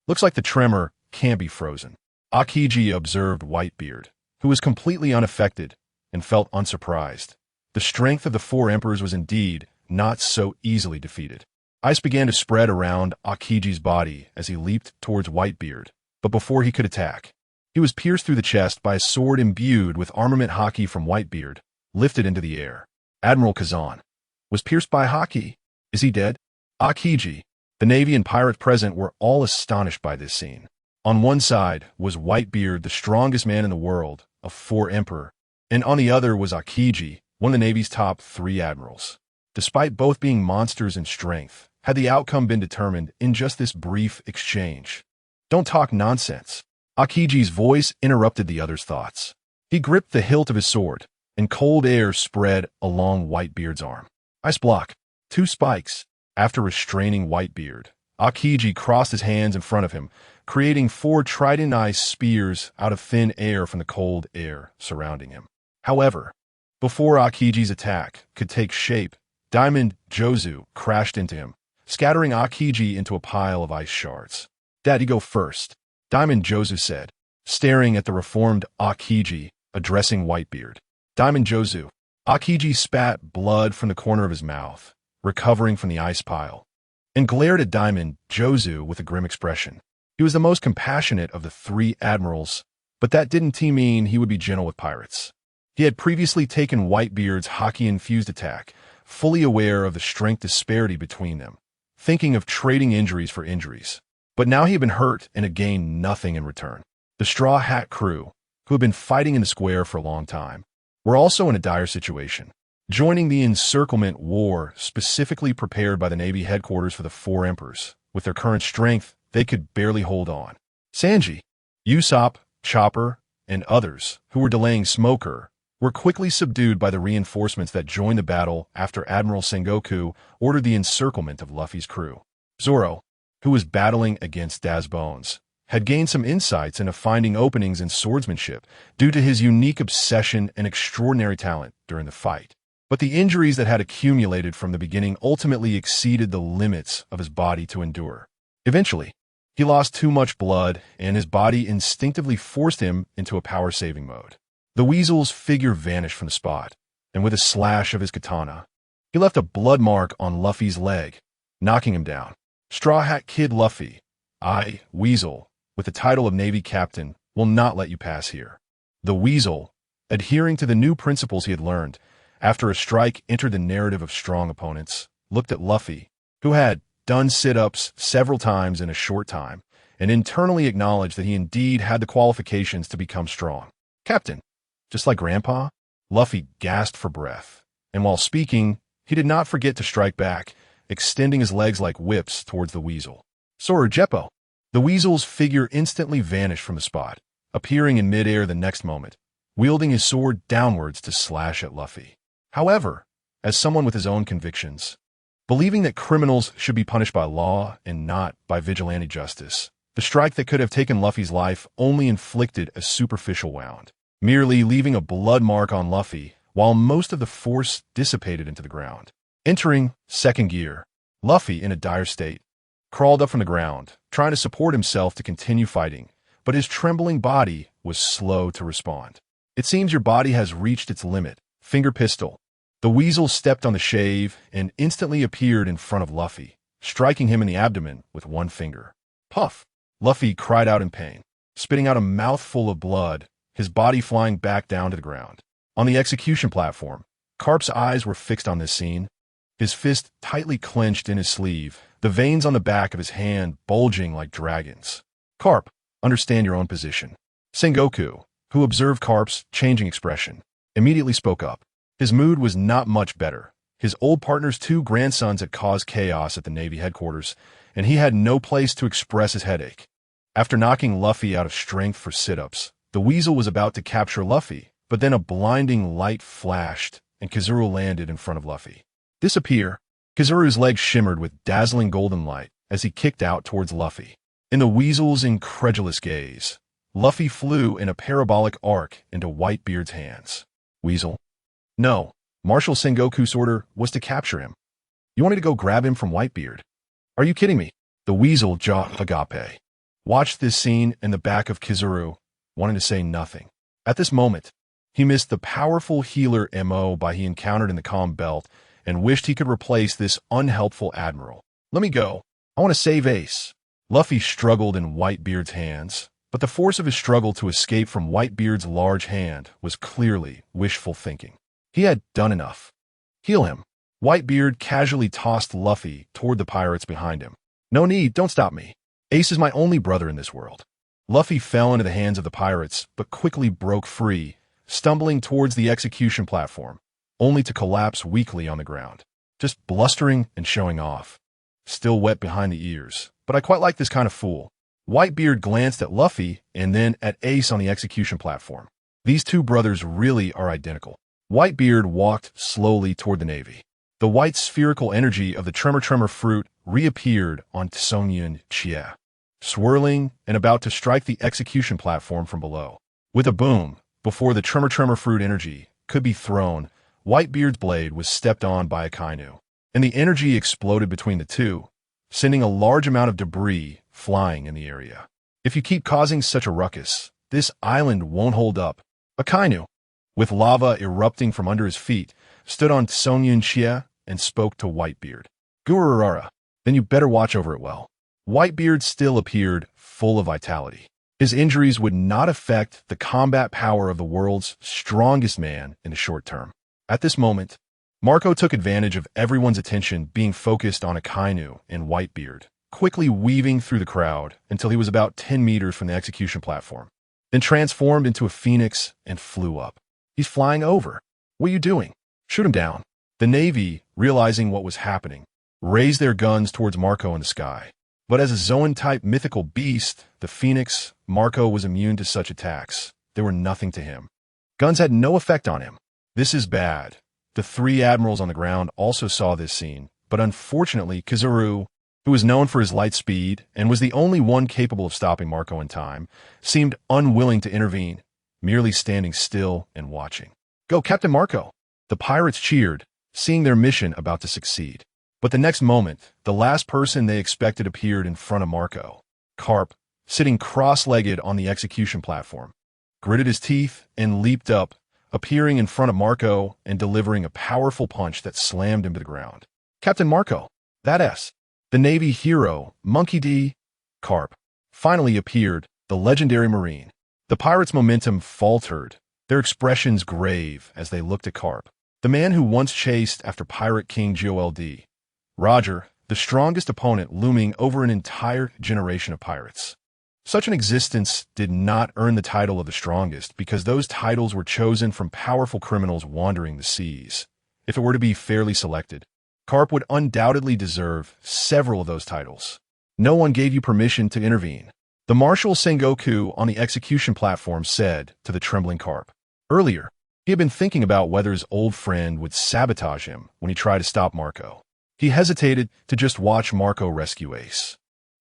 Looks like the tremor can't be frozen. Akiji observed Whitebeard, who was completely unaffected, and felt unsurprised. The strength of the 4 emperors was indeed not so easily defeated. Ice began to spread around Akiji's body as he leaped towards Whitebeard, but before he could attack, he was pierced through the chest by a sword imbued with armament haki from Whitebeard, lifted into the air. Admiral Kazan was pierced by haki. Is he dead? Akiji, the Navy and pirate present were all astonished by this scene. On one side was Whitebeard, the strongest man in the world, a 4 emperor, and on the other was Akiji, one of the Navy's top 3 admirals. Despite both being monsters in strength, had the outcome been determined in just this brief exchange? Don't talk nonsense. Akiji's voice interrupted the other's thoughts. He gripped the hilt of his sword, and cold air spread along Whitebeard's arm. Ice block. 2 spikes. After restraining Whitebeard, Akiji crossed his hands in front of him, creating 4 trident ice spears out of thin air from the cold air surrounding him. However, before Akiji's attack could take shape, Diamond Jozu crashed into him, scattering Akiji into a pile of ice shards. "Daddy, go first," Diamond Jozu said, staring at the reformed Akiji addressing Whitebeard. "Diamond Jozu." Akiji spat blood from the corner of his mouth, recovering from the ice pile, and glared at Diamond Jozu with a grim expression. He was the most compassionate of the three admirals, but that didn't mean he would be gentle with pirates. He had previously taken Whitebeard's hockey-infused attack, fully aware of the strength disparity between them, thinking of trading injuries for injuries. But now he had been hurt and had gained nothing in return. The Straw Hat crew, who had been fighting in the square for a long time, were also in a dire situation. Joining the encirclement war specifically prepared by the Navy headquarters for the Four Emperors, with their current strength, they could barely hold on. Sanji, Usopp, Chopper, and others, who were delaying Smoker, were quickly subdued by the reinforcements that joined the battle after Admiral Sengoku ordered the encirclement of Luffy's crew. Zoro, who was battling against Daz Bones, had gained some insights into finding openings in swordsmanship due to his unique obsession and extraordinary talent during the fight. But the injuries that had accumulated from the beginning ultimately exceeded the limits of his body to endure. Eventually, he lost too much blood, and his body instinctively forced him into a power-saving mode. The Weasel's figure vanished from the spot, and with a slash of his katana, he left a blood mark on Luffy's leg, knocking him down. Straw Hat Kid Luffy, I, Weasel, with the title of Navy Captain, will not let you pass here. The Weasel, adhering to the new principles he had learned after a strike entered the narrative of strong opponents, looked at Luffy, who had done sit-ups several times in a short time, and internally acknowledged that he indeed had the qualifications to become strong. "Captain, just like Grandpa?" Luffy gasped for breath, and while speaking, he did not forget to strike back, extending his legs like whips towards the Weasel. "Soru Jeppo." The Weasel's figure instantly vanished from the spot, appearing in midair the next moment, wielding his sword downwards to slash at Luffy. However, as someone with his own convictions, believing that criminals should be punished by law and not by vigilante justice, the strike that could have taken Luffy's life only inflicted a superficial wound, merely leaving a blood mark on Luffy while most of the force dissipated into the ground. Entering second gear, Luffy, in a dire state, crawled up from the ground, trying to support himself to continue fighting, but his trembling body was slow to respond. "It seems your body has reached its limit. Finger pistol." The Weasel stepped on the shave and instantly appeared in front of Luffy, striking him in the abdomen with one finger. "Puff!" Luffy cried out in pain, spitting out a mouthful of blood, his body flying back down to the ground. On the execution platform, Carp's eyes were fixed on this scene, his fist tightly clenched in his sleeve, the veins on the back of his hand bulging like dragons. "Carp, understand your own position." Sengoku, who observed Carp's changing expression, immediately spoke up. His mood was not much better. His old partner's two grandsons had caused chaos at the Navy headquarters, and he had no place to express his headache. After knocking Luffy out of strength for sit-ups, the Weasel was about to capture Luffy, but then a blinding light flashed, and Kizaru landed in front of Luffy. "Disappear." Kizaru's legs shimmered with dazzling golden light as he kicked out towards Luffy. In the Weasel's incredulous gaze, Luffy flew in a parabolic arc into Whitebeard's hands. "Weasel?" "No. Marshal Sengoku's order was to capture him." "You want me to go grab him from Whitebeard?" "Are you kidding me?" The Weasel jaw agape watched this scene in the back of Kizaru, wanting to say nothing. At this moment, he missed the powerful healer MO he encountered in the Calm Belt and wished he could replace this unhelpful admiral. "Let me go. I want to save Ace." Luffy struggled in Whitebeard's hands, but the force of his struggle to escape from Whitebeard's large hand was clearly wishful thinking. He had done enough. "Heal him." Whitebeard casually tossed Luffy toward the pirates behind him. "No need, don't stop me. Ace is my only brother in this world." Luffy fell into the hands of the pirates, but quickly broke free, stumbling towards the execution platform, only to collapse weakly on the ground. Just blustering and showing off. Still wet behind the ears, but I quite like this kind of fool. Whitebeard glanced at Luffy and then at Ace on the execution platform. These two brothers really are identical. Whitebeard walked slowly toward the Navy. The white spherical energy of the Tremor fruit reappeared on Tsongyun Chia, swirling and about to strike the execution platform from below. With a boom, before the Tremor fruit energy could be thrown, Whitebeard's blade was stepped on by Akainu, and the energy exploded between the two, sending a large amount of debris flying in the area. If you keep causing such a ruckus, this island won't hold up. A kainu, with lava erupting from under his feet, stood on Songyun Xie and spoke to Whitebeard. Gururara, then you better watch over it well. Whitebeard still appeared full of vitality. His injuries would not affect the combat power of the world's strongest man in the short term. At this moment, Marco took advantage of everyone's attention being focused on Akainu and Whitebeard, quickly weaving through the crowd until he was about 10 meters from the execution platform, then transformed into a phoenix and flew up. He's flying over. What are you doing? Shoot him down. The Navy, realizing what was happening, raised their guns towards Marco in the sky. But as a Zoan-type mythical beast, the phoenix, Marco was immune to such attacks. They were nothing to him. Guns had no effect on him. This is bad. The three admirals on the ground also saw this scene, but unfortunately, Kizuru, who was known for his light speed and was the only one capable of stopping Marco in time, seemed unwilling to intervene, merely standing still and watching. Go, Captain Marco! The pirates cheered, seeing their mission about to succeed. But the next moment, the last person they expected appeared in front of Marco. Carp, sitting cross-legged on the execution platform, gritted his teeth and leaped up, appearing in front of Marco and delivering a powerful punch that slammed him to the ground. Captain Marco, that the Navy hero, Monkey D. Carp, finally appeared, the legendary Marine. The pirates' momentum faltered, their expressions grave as they looked at Carp, the man who once chased after Pirate King Gold. Roger, the strongest opponent looming over an entire generation of pirates. Such an existence did not earn the title of the strongest because those titles were chosen from powerful criminals wandering the seas. If it were to be fairly selected, Carp would undoubtedly deserve several of those titles. No one gave you permission to intervene. The Marshal Sengoku on the execution platform said to the trembling Carp. Earlier, he had been thinking about whether his old friend would sabotage him when he tried to stop Marco. He hesitated to just watch Marco rescue Ace,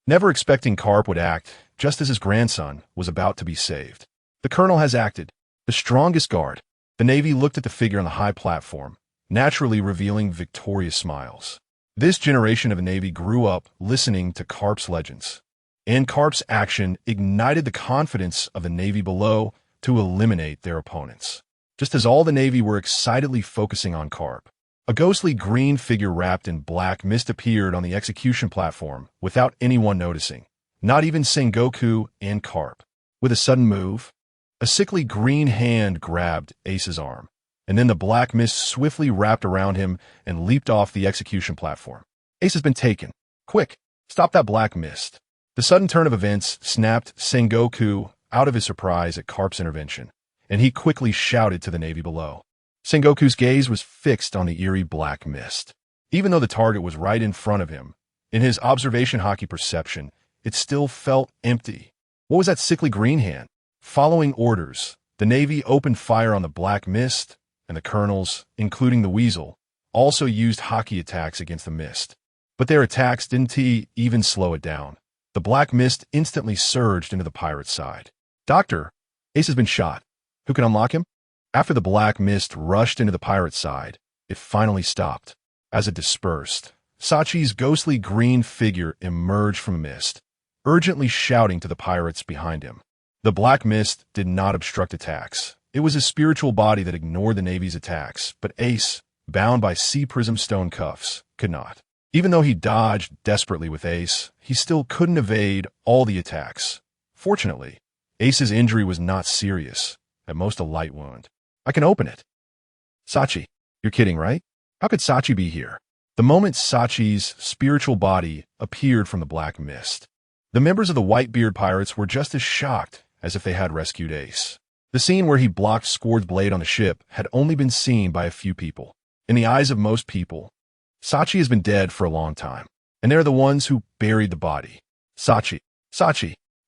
never expecting Carp would act just as his grandson was about to be saved. The colonel has acted, the strongest guard. The Navy looked at the figure on the high platform, naturally revealing victorious smiles. This generation of the Navy grew up listening to Carp's legends, and Carp's action ignited the confidence of the Navy below to eliminate their opponents. Just as all the Navy were excitedly focusing on Carp, a ghostly green figure wrapped in black mist appeared on the execution platform without anyone noticing, not even Sengoku and Carp. With a sudden move, a sickly green hand grabbed Ace's arm, and then the black mist swiftly wrapped around him and leaped off the execution platform. Ace has been taken. Quick, stop that black mist. The sudden turn of events snapped Sengoku out of his surprise at Carp's intervention, and he quickly shouted to the Navy below. Sengoku's gaze was fixed on the eerie black mist. Even though the target was right in front of him, in his observation hockey perception, it still felt empty. What was that sickly green hand? Following orders, the Navy opened fire on the black mist, and the colonels, including the Weasel, also used hockey attacks against the mist. But their attacks didn't even slow it down. The black mist instantly surged into the pirate's side. Doctor, Ace has been shot. Who can unlock him? After the black mist rushed into the pirate's side, it finally stopped. As it dispersed, Sachi's ghostly green figure emerged from the mist, urgently shouting to the pirates behind him. The black mist did not obstruct attacks. It was his spiritual body that ignored the Navy's attacks, but Ace, bound by sea prism stone cuffs, could not. Even though he dodged desperately with Ace, he still couldn't evade all the attacks. Fortunately, Ace's injury was not serious, at most a light wound. I can open it. Sachi, you're kidding, right? How could Sachi be here? The moment Sachi's spiritual body appeared from the black mist, the members of the Whitebeard pirates were just as shocked as if they had rescued Ace. The scene where he blocked Squard's blade on the ship had only been seen by a few people. In the eyes of most people, Sachi has been dead for a long time, and they're the ones who buried the body. Sachi.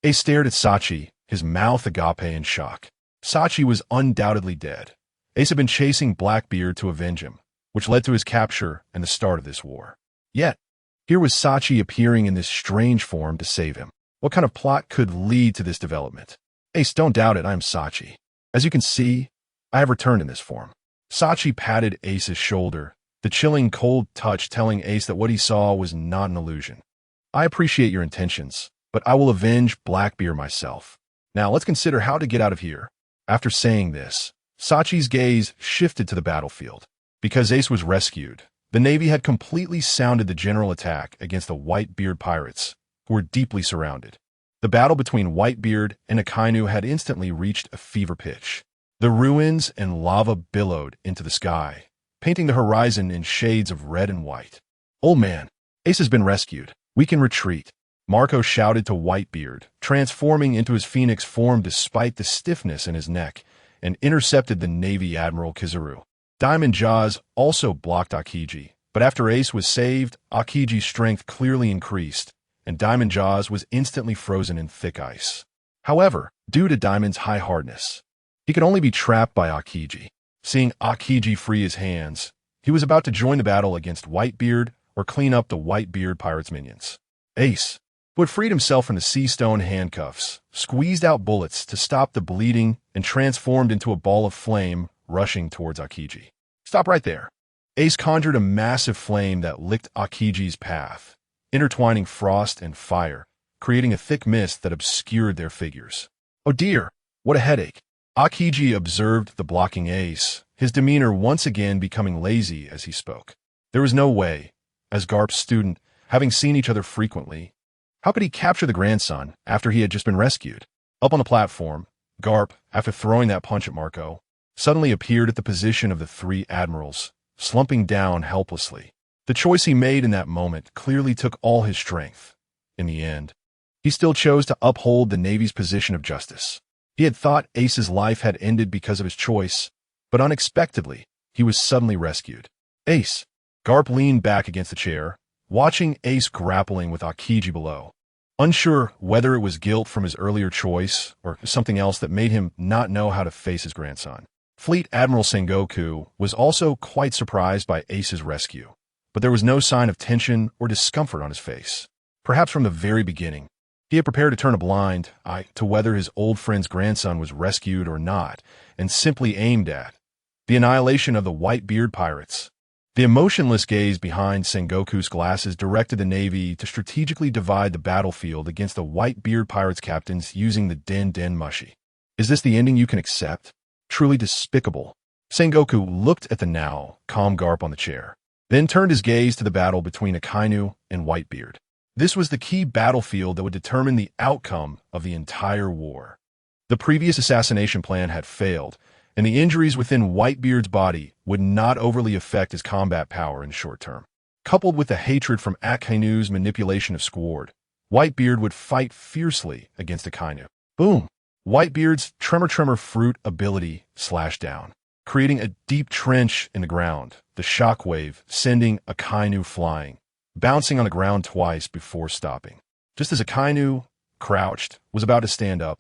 Ace stared at Sachi, his mouth agape in shock. Sachi was undoubtedly dead. Ace had been chasing Blackbeard to avenge him, which led to his capture and the start of this war. Yet, here was Sachi appearing in this strange form to save him. What kind of plot could lead to this development? Ace, don't doubt it, I am Sachi. As you can see, I have returned in this form. Sachi patted Ace's shoulder, the chilling cold touch telling Ace that what he saw was not an illusion. I appreciate your intentions, but I will avenge Blackbeard myself. Now let's consider how to get out of here. After saying this, Sachi's gaze shifted to the battlefield. Because Ace was rescued, the Navy had completely sounded the general attack against the Whitebeard pirates, who were deeply surrounded. The battle between Whitebeard and Akainu had instantly reached a fever pitch. The ruins and lava billowed into the sky, painting the horizon in shades of red and white. "Old man, Ace has been rescued. We can retreat," Marco shouted to Whitebeard, transforming into his phoenix form despite the stiffness in his neck, and intercepted the Navy Admiral Kizaru. Diamond Jaws also blocked Akiji, but after Ace was saved, Akiji's strength clearly increased, and Diamond Jaws was instantly frozen in thick ice. However, due to Diamond's high hardness, he could only be trapped by Akiji. Seeing Akiji free his hands, he was about to join the battle against Whitebeard or clean up the Whitebeard pirates' minions. Ace, who had freed himself from the sea stone handcuffs, squeezed out bullets to stop the bleeding and transformed into a ball of flame rushing towards Akiji. "Stop right there." Ace conjured a massive flame that licked Akiji's path, intertwining frost and fire, creating a thick mist that obscured their figures. "Oh dear, what a headache." Akiji observed the blocking Ace, his demeanor once again becoming lazy as he spoke. There was no way, as Garp's student, having seen each other frequently, how could he capture the grandson after he had just been rescued? Up on the platform, Garp, after throwing that punch at Marco, suddenly appeared at the position of the three admirals, slumping down helplessly. The choice he made in that moment clearly took all his strength. In the end, he still chose to uphold the Navy's position of justice. He had thought Ace's life had ended because of his choice, but unexpectedly, he was suddenly rescued. "Ace." Garp leaned back against the chair, watching Ace grappling with Akiji below. Unsure whether it was guilt from his earlier choice or something else that made him not know how to face his grandson. Fleet Admiral Sengoku was also quite surprised by Ace's rescue, but there was no sign of tension or discomfort on his face. Perhaps from the very beginning, he had prepared to turn a blind eye to whether his old friend's grandson was rescued or not, and simply aimed at the annihilation of the Whitebeard pirates. The emotionless gaze behind Sengoku's glasses directed the Navy to strategically divide the battlefield against the Whitebeard pirates' captains using the Den Mushi. "Is this the ending you can accept? Truly despicable." Sengoku looked at the now calm Garp on the chair, then turned his gaze to the battle between Akainu and Whitebeard. This was the key battlefield that would determine the outcome of the entire war. The previous assassination plan had failed, and the injuries within Whitebeard's body would not overly affect his combat power in the short term. Coupled with the hatred from Akainu's manipulation of Squard, Whitebeard would fight fiercely against Akainu. Boom! Whitebeard's Tremor Fruit ability slashed down, creating a deep trench in the ground, the shockwave sending Akainu flying, bouncing on the ground twice before stopping. Just as Akainu, crouched, was about to stand up,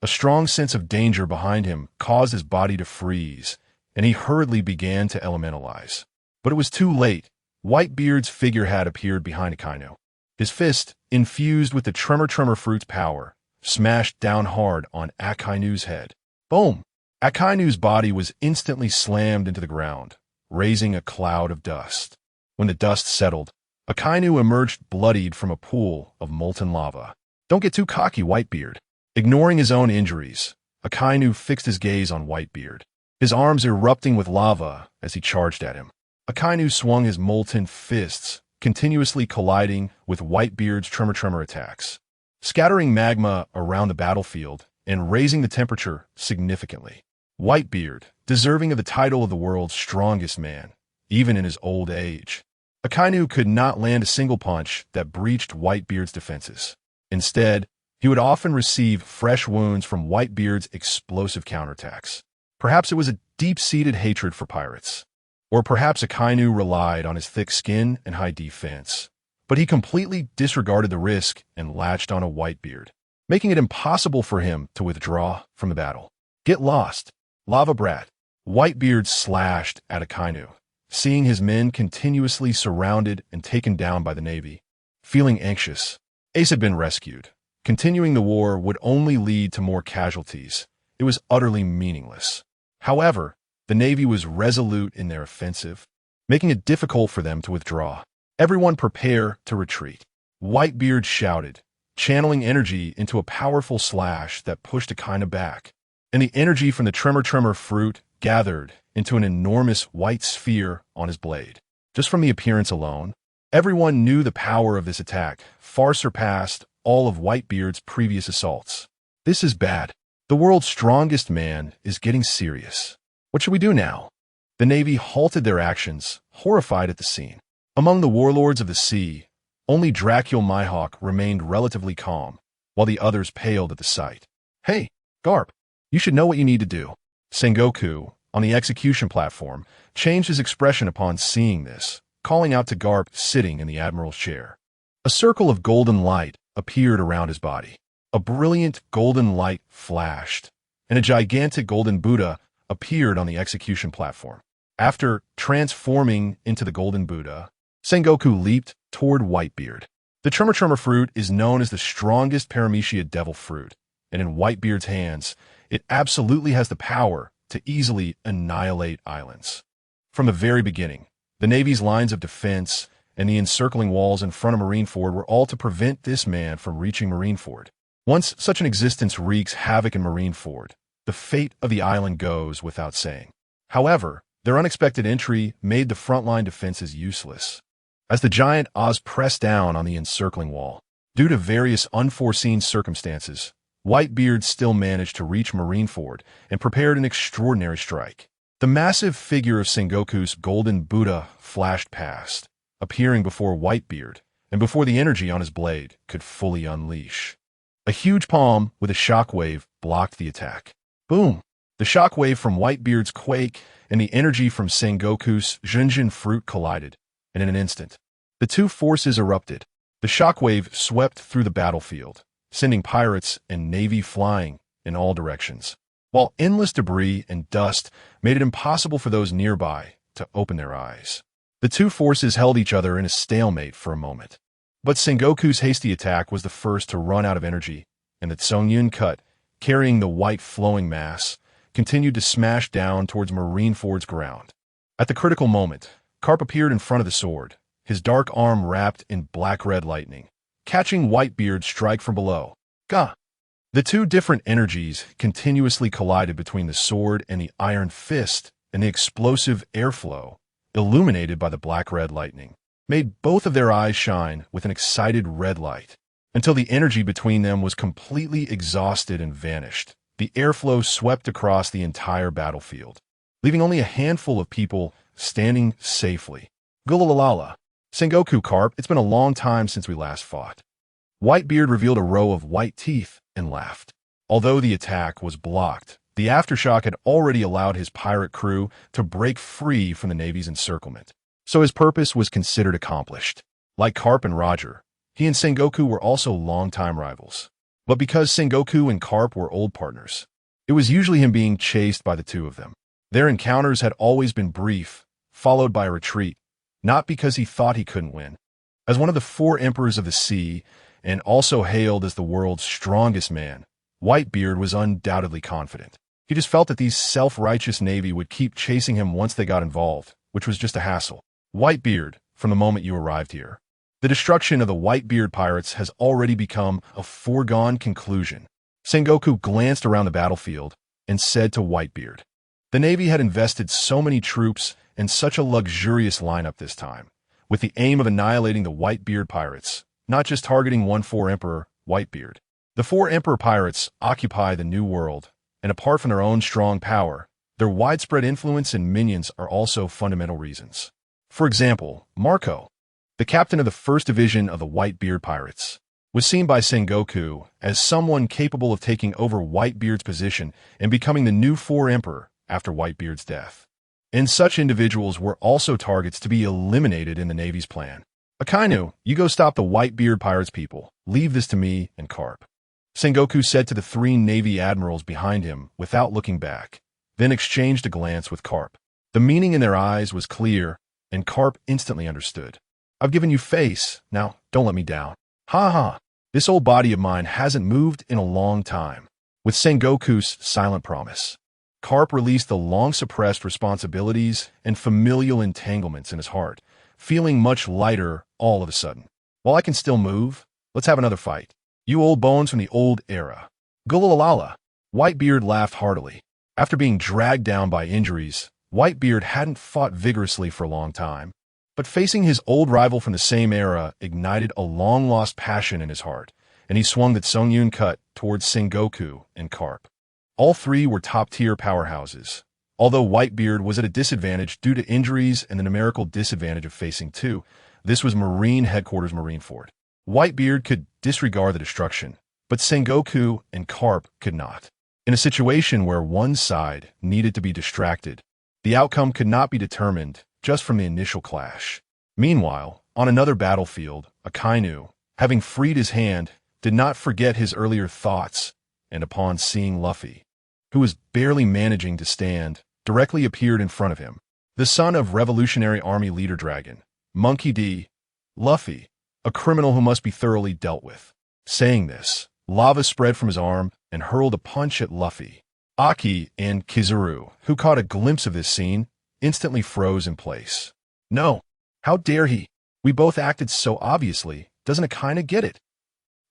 a strong sense of danger behind him caused his body to freeze, and he hurriedly began to elementalize. But it was too late. Whitebeard's figure had appeared behind Akainu. His fist, infused with the Tremor Fruit's power, smashed down hard on Akainu's head. Boom! Akainu's body was instantly slammed into the ground, raising a cloud of dust. When the dust settled, Akainu emerged bloodied from a pool of molten lava. "Don't get too cocky, Whitebeard." Ignoring his own injuries, Akainu fixed his gaze on Whitebeard, his arms erupting with lava as he charged at him. Akainu swung his molten fists, continuously colliding with Whitebeard's Tremor attacks, scattering magma around the battlefield and raising the temperature significantly. Whitebeard, deserving of the title of the world's strongest man, even in his old age. Akainu could not land a single punch that breached Whitebeard's defenses. Instead, he would often receive fresh wounds from Whitebeard's explosive counterattacks. Perhaps it was a deep-seated hatred for pirates. Or perhaps Akainu relied on his thick skin and high defense. But he completely disregarded the risk and latched on a Whitebeard, making it impossible for him to withdraw from the battle. "Get lost, Lava Brat." Whitebeard slashed at Akainu, seeing his men continuously surrounded and taken down by the Navy. Feeling anxious, Ace had been rescued. Continuing the war would only lead to more casualties. It was utterly meaningless. However, the Navy was resolute in their offensive, making it difficult for them to withdraw. "Everyone prepare to retreat," Whitebeard shouted, channeling energy into a powerful slash that pushed Akainu back. And the energy from the tremor fruit gathered into an enormous white sphere on his blade. Just from the appearance alone, everyone knew the power of this attack far surpassed all of Whitebeard's previous assaults. This is bad. The world's strongest man is getting serious. What should we do now? The Navy halted their actions, horrified at the scene. Among the warlords of the sea, only Dracul Mihawk remained relatively calm, while the others paled at the sight. Hey, Garp, you should know what you need to do. Sengoku, on the execution platform, changed his expression upon seeing this, calling out to Garp sitting in the Admiral's chair. A circle of golden light appeared around his body. A brilliant golden light flashed, and a gigantic golden Buddha appeared on the execution platform. After transforming into the golden Buddha, Sengoku leaped toward Whitebeard. The tremor fruit is known as the strongest paramecia devil fruit, and in Whitebeard's hands, it absolutely has the power to easily annihilate islands. From the very beginning, the Navy's lines of defense and the encircling walls in front of Marineford were all to prevent this man from reaching Marineford. Once such an existence wreaks havoc in Marineford, the fate of the island goes without saying. However, their unexpected entry made the frontline defenses useless. As the giant Oz pressed down on the encircling wall, due to various unforeseen circumstances, Whitebeard still managed to reach Marineford and prepared an extraordinary strike. The massive figure of Sengoku's golden Buddha flashed past, appearing before Whitebeard and before the energy on his blade could fully unleash. A huge palm with a shockwave blocked the attack. Boom! The shockwave from Whitebeard's quake and the energy from Sengoku's Junjin fruit collided, and in an instant, the two forces erupted. The shockwave swept through the battlefield, sending pirates and navy flying in all directions, while endless debris and dust made it impossible for those nearby to open their eyes. The two forces held each other in a stalemate for a moment. But Sengoku's hasty attack was the first to run out of energy, and the Tsungyun cut, carrying the white flowing mass, continued to smash down towards Marineford's ground. At the critical moment, Carp appeared in front of the sword, his dark arm wrapped in black-red lightning, catching Whitebeard's strike from below. Gah! The two different energies continuously collided between the sword and the iron fist, and the explosive airflow, illuminated by the black-red lightning, made both of their eyes shine with an excited red light. Until the energy between them was completely exhausted and vanished, the airflow swept across the entire battlefield, leaving only a handful of people standing safely. Gulalala. Sengoku, Carp, it's been a long time since we last fought. Whitebeard revealed a row of white teeth and laughed. Although the attack was blocked, the aftershock had already allowed his pirate crew to break free from the Navy's encirclement, so his purpose was considered accomplished. Like Carp and Roger, he and Sengoku were also longtime rivals. But because Sengoku and Carp were old partners, it was usually him being chased by the two of them. Their encounters had always been brief, followed by a retreat, not because he thought he couldn't win. As one of the four emperors of the sea, and also hailed as the world's strongest man, Whitebeard was undoubtedly confident. He just felt that these self-righteous Navy would keep chasing him once they got involved, which was just a hassle. Whitebeard, from the moment you arrived here, the destruction of the Whitebeard pirates has already become a foregone conclusion. Sengoku glanced around the battlefield and said to Whitebeard, the Navy had invested so many troops and such a luxurious lineup this time, with the aim of annihilating the Whitebeard pirates, not just targeting one four emperor, Whitebeard. The four emperor pirates occupy the New World, and apart from their own strong power, their widespread influence and minions are also fundamental reasons. For example, Marco, the captain of the first division of the Whitebeard pirates, was seen by Sengoku as someone capable of taking over Whitebeard's position and becoming the new four emperor after Whitebeard's death. And such individuals were also targets to be eliminated in the Navy's plan. Akainu, you go stop the Whitebeard pirates people. Leave this to me and Carp. Sengoku said to the three Navy admirals behind him without looking back, then exchanged a glance with Carp. The meaning in their eyes was clear, and Carp instantly understood. I've given you face, now don't let me down. Ha ha, this old body of mine hasn't moved in a long time. With Sengoku's silent promise, Carp released the long-suppressed responsibilities and familial entanglements in his heart, feeling much lighter all of a sudden. While I can still move, let's have another fight. You old bones from the old era. Gulalala. Whitebeard laughed heartily. After being dragged down by injuries, Whitebeard hadn't fought vigorously for a long time. But facing his old rival from the same era ignited a long-lost passion in his heart, and he swung that Songyun cut towards Sengoku and Carp. All three were top-tier powerhouses. Although Whitebeard was at a disadvantage due to injuries and the numerical disadvantage of facing two, this was Marine Headquarters Marineford. Whitebeard could disregard the destruction, but Sengoku and Carp could not. In a situation where one side needed to be distracted, the outcome could not be determined just from the initial clash. Meanwhile, on another battlefield, Akainu, having freed his hand, did not forget his earlier thoughts, and upon seeing Luffy, who was barely managing to stand, directly appeared in front of him. The son of Revolutionary Army Leader Dragon, Monkey D. Luffy, a criminal who must be thoroughly dealt with. Saying this, lava spread from his arm and hurled a punch at Luffy. Aki and Kizaru, who caught a glimpse of this scene, instantly froze in place. No, how dare he? We both acted so obviously. Doesn't Akainu get it?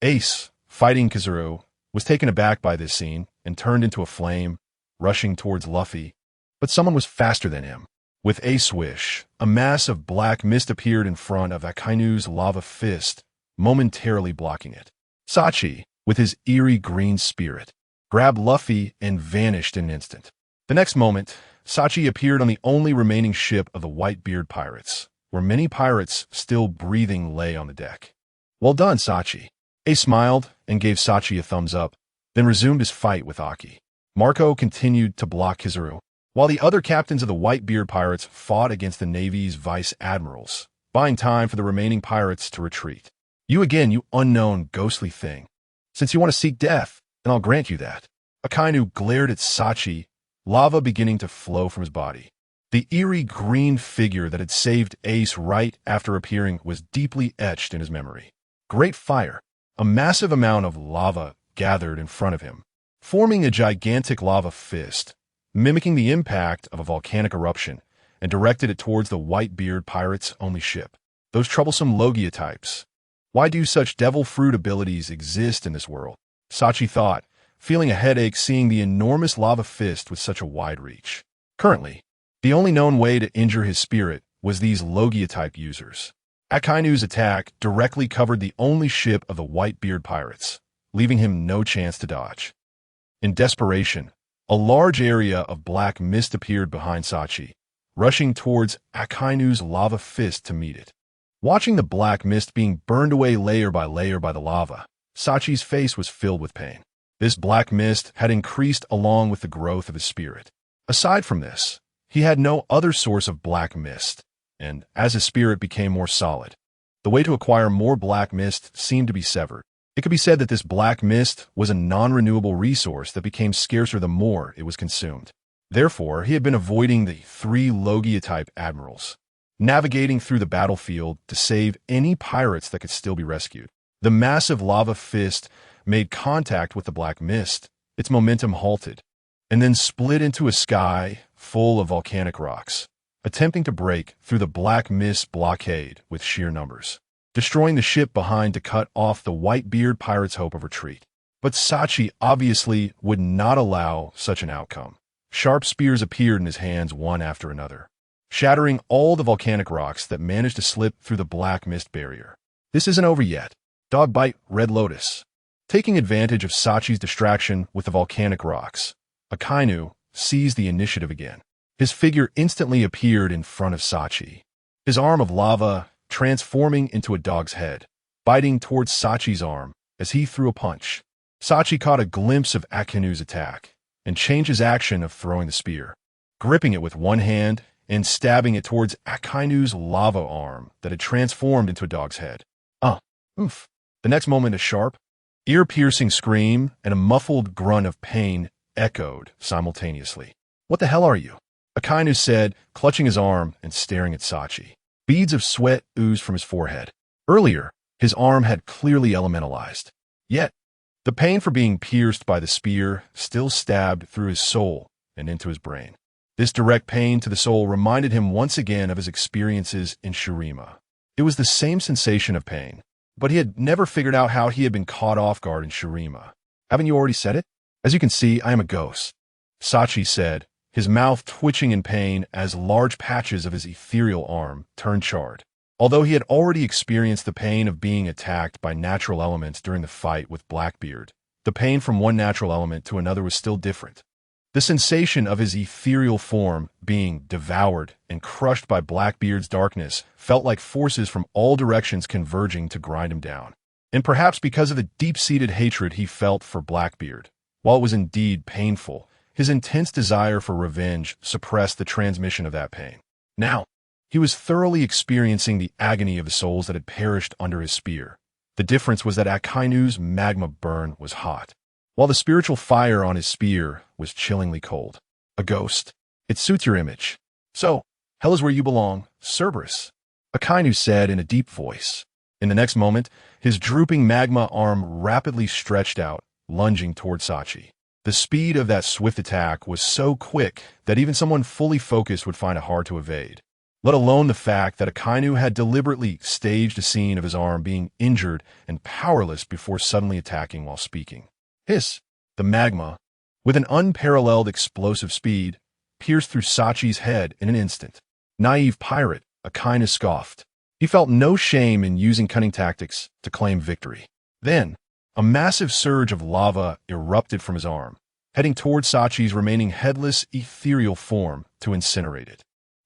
Ace, fighting Kizaru, was taken aback by this scene and turned into a flame, rushing towards Luffy. But someone was faster than him. With a swish, a mass of black mist appeared in front of Akainu's lava fist, momentarily blocking it. Sachi, with his eerie green spirit, grabbed Luffy and vanished in an instant. The next moment, Sachi appeared on the only remaining ship of the Whitebeard pirates, where many pirates still breathing lay on the deck. Well done, Sachi. Ace smiled and gave Sachi a thumbs up, then resumed his fight with Aki. Marco continued to block Kizaru, while the other captains of the Whitebeard pirates fought against the Navy's vice admirals, buying time for the remaining pirates to retreat. You again, you unknown ghostly thing. Since you want to seek death, then I'll grant you that. Akainu glared at Sachi, lava beginning to flow from his body. The eerie green figure that had saved Ace right after appearing was deeply etched in his memory. Great fire. A massive amount of lava gathered in front of him, forming a gigantic lava fist, mimicking the impact of a volcanic eruption, and directed it towards the Whitebeard pirates' only ship. Those troublesome Logia types. Why do such devil fruit abilities exist in this world? Sachi thought, feeling a headache seeing the enormous lava fist with such a wide reach. Currently, the only known way to injure his spirit was these Logia-type users. Akainu's attack directly covered the only ship of the Whitebeard pirates, leaving him no chance to dodge. In desperation, a large area of black mist appeared behind Sachi, rushing towards Akainu's lava fist to meet it. Watching the black mist being burned away layer by layer by the lava, Sachi's face was filled with pain. This black mist had increased along with the growth of his spirit. Aside from this, he had no other source of black mist, and as his spirit became more solid, the way to acquire more black mist seemed to be severed. It could be said that this black mist was a non-renewable resource that became scarcer the more it was consumed. Therefore, he had been avoiding the 3 Logia-type admirals, navigating through the battlefield to save any pirates that could still be rescued. The massive lava fist made contact with the black mist. Its momentum halted, and then split into a sky full of volcanic rocks, attempting to break through the black mist blockade with sheer numbers, destroying the ship behind to cut off the Whitebeard pirates' hope of retreat. But Sachi obviously would not allow such an outcome. Sharp spears appeared in his hands one after another, shattering all the volcanic rocks that managed to slip through the black mist barrier. This isn't over yet. Dog bite Red Lotus. Taking advantage of Sachi's distraction with the volcanic rocks, Akainu seized the initiative again. His figure instantly appeared in front of Sachi, his arm of lava transforming into a dog's head, biting towards Sachi's arm as he threw a punch. Sachi caught a glimpse of Akainu's attack and changed his action of throwing the spear, gripping it with one hand and stabbing it towards Akainu's lava arm that had transformed into a dog's head. Oof. The next moment, a sharp, ear-piercing scream and a muffled grunt of pain echoed simultaneously. What the hell are you? Akainu said, clutching his arm and staring at Sachi. Beads of sweat oozed from his forehead. Earlier, his arm had clearly elementalized. Yet, the pain for being pierced by the spear still stabbed through his soul and into his brain. This direct pain to the soul reminded him once again of his experiences in Shurima. It was the same sensation of pain, but he had never figured out how he had been caught off guard in Shurima. Haven't you already said it? As you can see, I am a ghost, Sachi said, his mouth twitching in pain as large patches of his ethereal arm turned charred. Although he had already experienced the pain of being attacked by natural elements during the fight with Blackbeard, the pain from one natural element to another was still different. The sensation of his ethereal form being devoured and crushed by Blackbeard's darkness felt like forces from all directions converging to grind him down. And perhaps because of the deep-seated hatred he felt for Blackbeard, while it was indeed painful, his intense desire for revenge suppressed the transmission of that pain. Now, he was thoroughly experiencing the agony of the souls that had perished under his spear. The difference was that Akainu's magma burn was hot, while the spiritual fire on his spear was chillingly cold. A ghost. It suits your image. So, hell is where you belong, Cerberus, Akainu said in a deep voice. In the next moment, his drooping magma arm rapidly stretched out, lunging toward Sachi. The speed of that swift attack was so quick that even someone fully focused would find it hard to evade, let alone the fact that Akainu had deliberately staged a scene of his arm being injured and powerless before suddenly attacking while speaking. Hiss! The magma, with an unparalleled explosive speed, pierced through Sachi's head in an instant. Naive pirate, Akainu scoffed. He felt no shame in using cunning tactics to claim victory. Then, a massive surge of lava erupted from his arm, heading toward Sachi's remaining headless, ethereal form to incinerate it.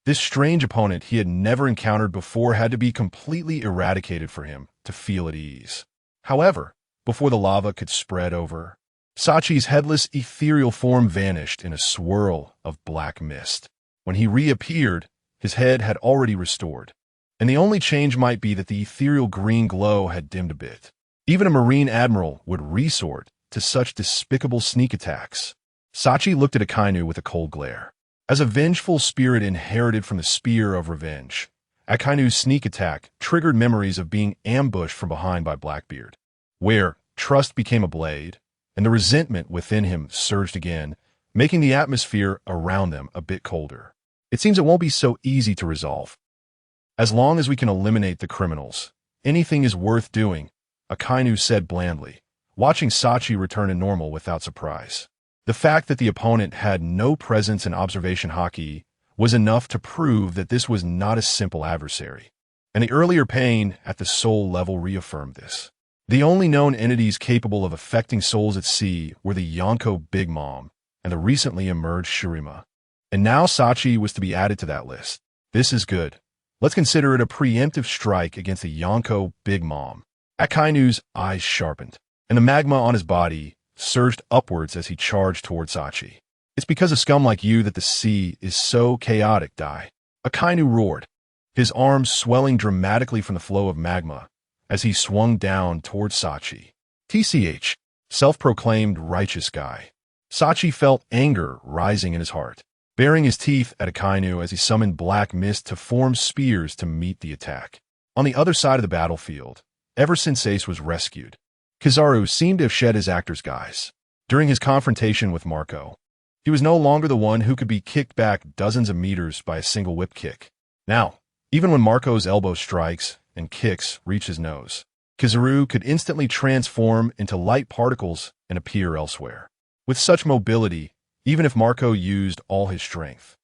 This strange opponent he had never encountered before had to be completely eradicated for him to feel at ease. However, before the lava could spread over, Sachi's headless, ethereal form vanished in a swirl of black mist. When he reappeared, his head had already restored, and the only change might be that the ethereal green glow had dimmed a bit. Even a Marine Admiral would resort to such despicable sneak attacks. Sachi looked at Akainu with a cold glare. As a vengeful spirit inherited from the spear of revenge, Akainu's sneak attack triggered memories of being ambushed from behind by Blackbeard, where trust became a blade, and the resentment within him surged again, making the atmosphere around them a bit colder. It seems it won't be so easy to resolve. As long as we can eliminate the criminals, anything is worth doing, Akainu said blandly, watching Sachi return to normal without surprise. The fact that the opponent had no presence in observation hockey was enough to prove that this was not a simple adversary, and the earlier pain at the soul level reaffirmed this. The only known entities capable of affecting souls at sea were the Yonko Big Mom and the recently emerged Shurima. And now Sachi was to be added to that list. This is good. Let's consider it a preemptive strike against the Yonko Big Mom. Akainu's eyes sharpened, and the magma on his body surged upwards as he charged toward Sachi. It's because of scum like you that the sea is so chaotic, Dai. Akainu roared, his arms swelling dramatically from the flow of magma as he swung down toward Sachi. TCH, self-proclaimed righteous guy. Sachi felt anger rising in his heart, baring his teeth at Akainu as he summoned black mist to form spears to meet the attack. On the other side of the battlefield, ever since Ace was rescued, Kizaru seemed to have shed his actor's guise. During his confrontation with Marco, he was no longer the one who could be kicked back dozens of meters by a single whip kick. Now, even when Marco's elbow strikes and kicks reach his nose, Kizaru could instantly transform into light particles and appear elsewhere. With such mobility, even if Marco used all his strength,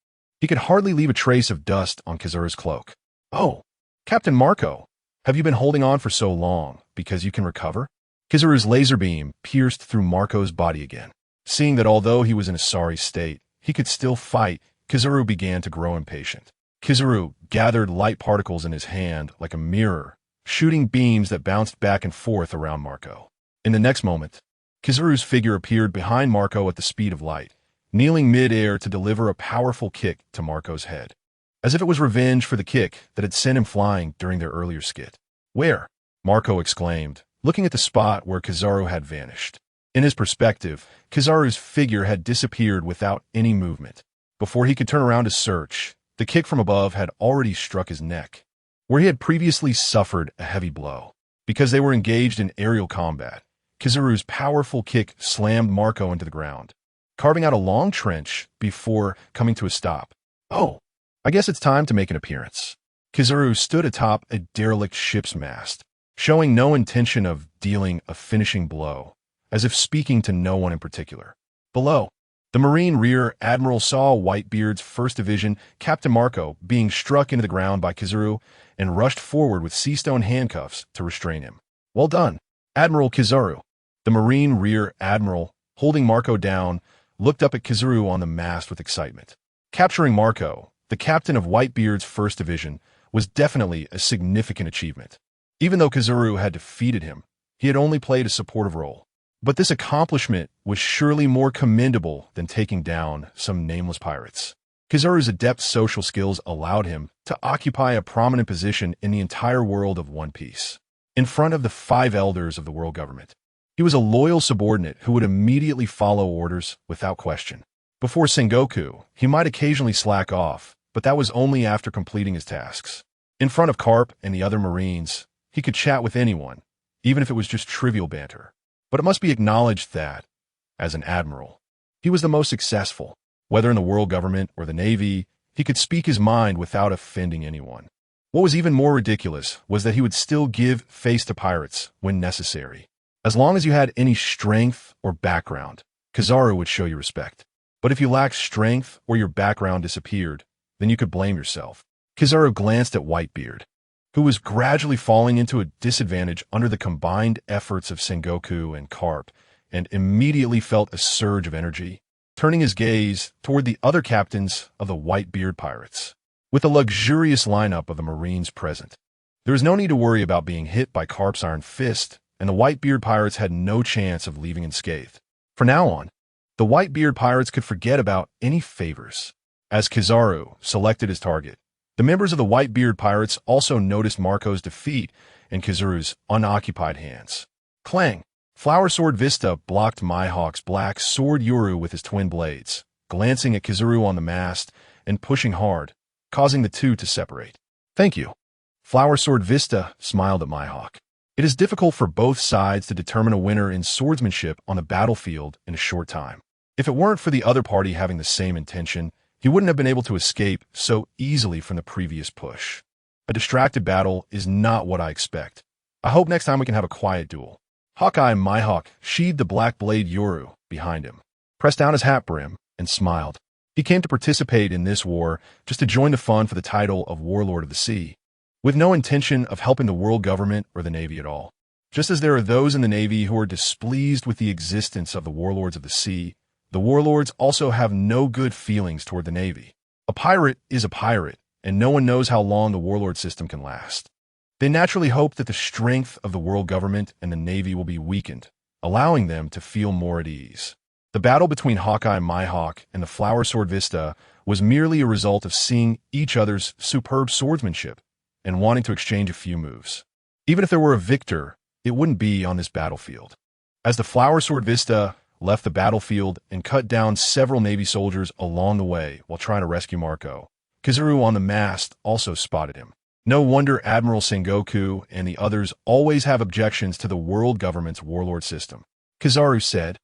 he could hardly leave a trace of dust on Kizaru's cloak. Oh, Captain Marco, have you been holding on for so long because you can recover? Kizaru's laser beam pierced through Marco's body again. Seeing that although he was in a sorry state, he could still fight, Kizaru began to grow impatient. Kizaru gathered light particles in his hand like a mirror, shooting beams that bounced back and forth around Marco. In the next moment, Kizaru's figure appeared behind Marco at the speed of light, kneeling mid-air to deliver a powerful kick to Marco's head, as if it was revenge for the kick that had sent him flying during their earlier skit. Where? Marco exclaimed, looking at the spot where Kizaru had vanished. In his perspective, Kizaru's figure had disappeared without any movement. Before he could turn around to search, the kick from above had already struck his neck, where he had previously suffered a heavy blow. Because they were engaged in aerial combat, Kizaru's powerful kick slammed Marco into the ground, carving out a long trench before coming to a stop. Oh, I guess it's time to make an appearance. Kizaru stood atop a derelict ship's mast, showing no intention of dealing a finishing blow, as if speaking to no one in particular. Below, the Marine Rear Admiral saw Whitebeard's 1st Division Captain Marco being struck into the ground by Kizaru and rushed forward with sea-stone handcuffs to restrain him. Well done, Admiral Kizaru. The Marine Rear Admiral, holding Marco down, looked up at Kizaru on the mast with excitement. Capturing Marco, the captain of Whitebeard's 1st Division, was definitely a significant achievement. Even though Kizaru had defeated him, he had only played a supportive role. But this accomplishment was surely more commendable than taking down some nameless pirates. Kizaru's adept social skills allowed him to occupy a prominent position in the entire world of One Piece. In front of the 5 elders of the world government, he was a loyal subordinate who would immediately follow orders without question. Before Sengoku, he might occasionally slack off, but that was only after completing his tasks. In front of Carp and the other Marines, he could chat with anyone, even if it was just trivial banter. But it must be acknowledged that, as an admiral, he was the most successful. Whether in the world government or the Navy, he could speak his mind without offending anyone. What was even more ridiculous was that he would still give face to pirates when necessary. As long as you had any strength or background, Kizaru would show you respect. But if you lacked strength or your background disappeared, then you could blame yourself. Kizaru glanced at Whitebeard, who was gradually falling into a disadvantage under the combined efforts of Sengoku and Carp, and immediately felt a surge of energy, turning his gaze toward the other captains of the Whitebeard pirates. With a luxurious lineup of the Marines present, there was no need to worry about being hit by Carp's iron fist, and the Whitebeard pirates had no chance of leaving unscathed. From now on, the Whitebeard pirates could forget about any favors. As Kizaru selected his target, the members of the Whitebeard pirates also noticed Marco's defeat in Kizaru's unoccupied hands. Clang! Flower Sword Vista blocked Mihawk's black sword Yoru with his twin blades, glancing at Kizaru on the mast and pushing hard, causing the two to separate. Thank you. Flower Sword Vista smiled at Mihawk. It is difficult for both sides to determine a winner in swordsmanship on the battlefield in a short time. If it weren't for the other party having the same intention, he wouldn't have been able to escape so easily from the previous push. A distracted battle is not what I expect. I hope next time we can have a quiet duel. Hawkeye Mihawk sheathed the black blade Yoru behind him, pressed down his hat brim, and smiled. He came to participate in this war just to join the fun for the title of Warlord of the Sea, with no intention of helping the world government or the Navy at all. Just as there are those in the Navy who are displeased with the existence of the Warlords of the Sea, the warlords also have no good feelings toward the Navy. A pirate is a pirate, and no one knows how long the warlord system can last. They naturally hope that the strength of the world government and the Navy will be weakened, allowing them to feel more at ease. The battle between Hawkeye Mihawk and the Flower Sword Vista was merely a result of seeing each other's superb swordsmanship and wanting to exchange a few moves. Even if there were a victor, it wouldn't be on this battlefield. As the Flower Sword Vista left the battlefield and cut down several Navy soldiers along the way while trying to rescue Marco, Kizaru on the mast also spotted him. No wonder Admiral Sengoku and the others always have objections to the world government's warlord system, Kizaru said,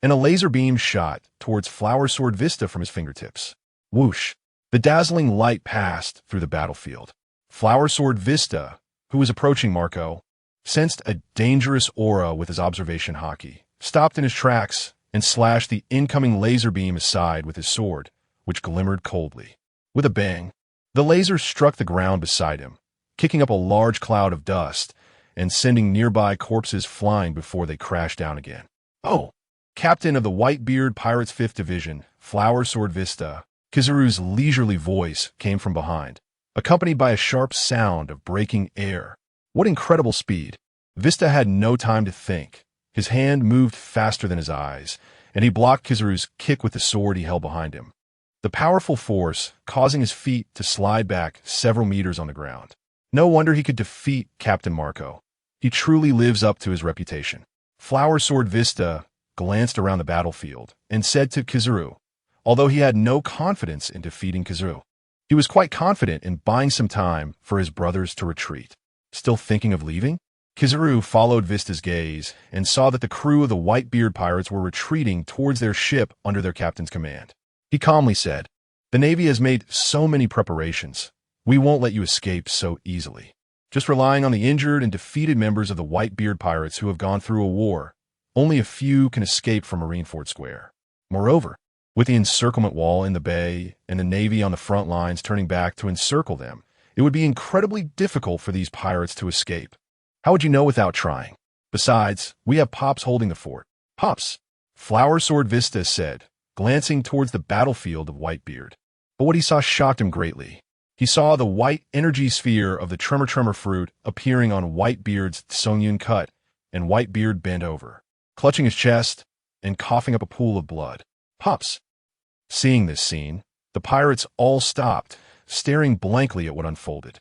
and a laser beam shot towards Flower Sword Vista from his fingertips. Whoosh! The dazzling light passed through the battlefield. Flower Sword Vista, who was approaching Marco, sensed a dangerous aura with his observation haki, stopped in his tracks, and slashed the incoming laser beam aside with his sword, which glimmered coldly. With a bang, the laser struck the ground beside him, kicking up a large cloud of dust and sending nearby corpses flying before they crashed down again. Oh! Captain of the Whitebeard Pirates 5th Division, Flower Sword Vista, Kizaru's leisurely voice came from behind, accompanied by a sharp sound of breaking air. What incredible speed! Vista had no time to think. His hand moved faster than his eyes, and he blocked Kizaru's kick with the sword he held behind him, the powerful force causing his feet to slide back several meters on the ground. No wonder he could defeat Captain Marco. He truly lives up to his reputation. Flower Sword Vista glanced around the battlefield and said to Kizaru, although he had no confidence in defeating Kizaru, he was quite confident in buying some time for his brothers to retreat. Still thinking of leaving? Kizaru followed Vista's gaze and saw that the crew of the Whitebeard pirates were retreating towards their ship under their captain's command. He calmly said, "The Navy has made so many preparations. We won't let you escape so easily." just relying on the injured and defeated members of the Whitebeard pirates who have gone through a war. Only a few can escape from Marineford Square. Moreover, with the encirclement wall in the bay and the Navy on the front lines turning back to encircle them, it would be incredibly difficult for these pirates to escape. How would you know without trying? Besides, we have Pops holding the fort. Pops, Flower Sword Vista said, glancing towards the battlefield of Whitebeard. But what he saw shocked him greatly. He saw the white energy sphere of the Tremor fruit appearing on Whitebeard's Songyun cut, and Whitebeard bent over, clutching his chest and coughing up a pool of blood. Pops. Seeing this scene, the pirates all stopped, staring blankly at what unfolded.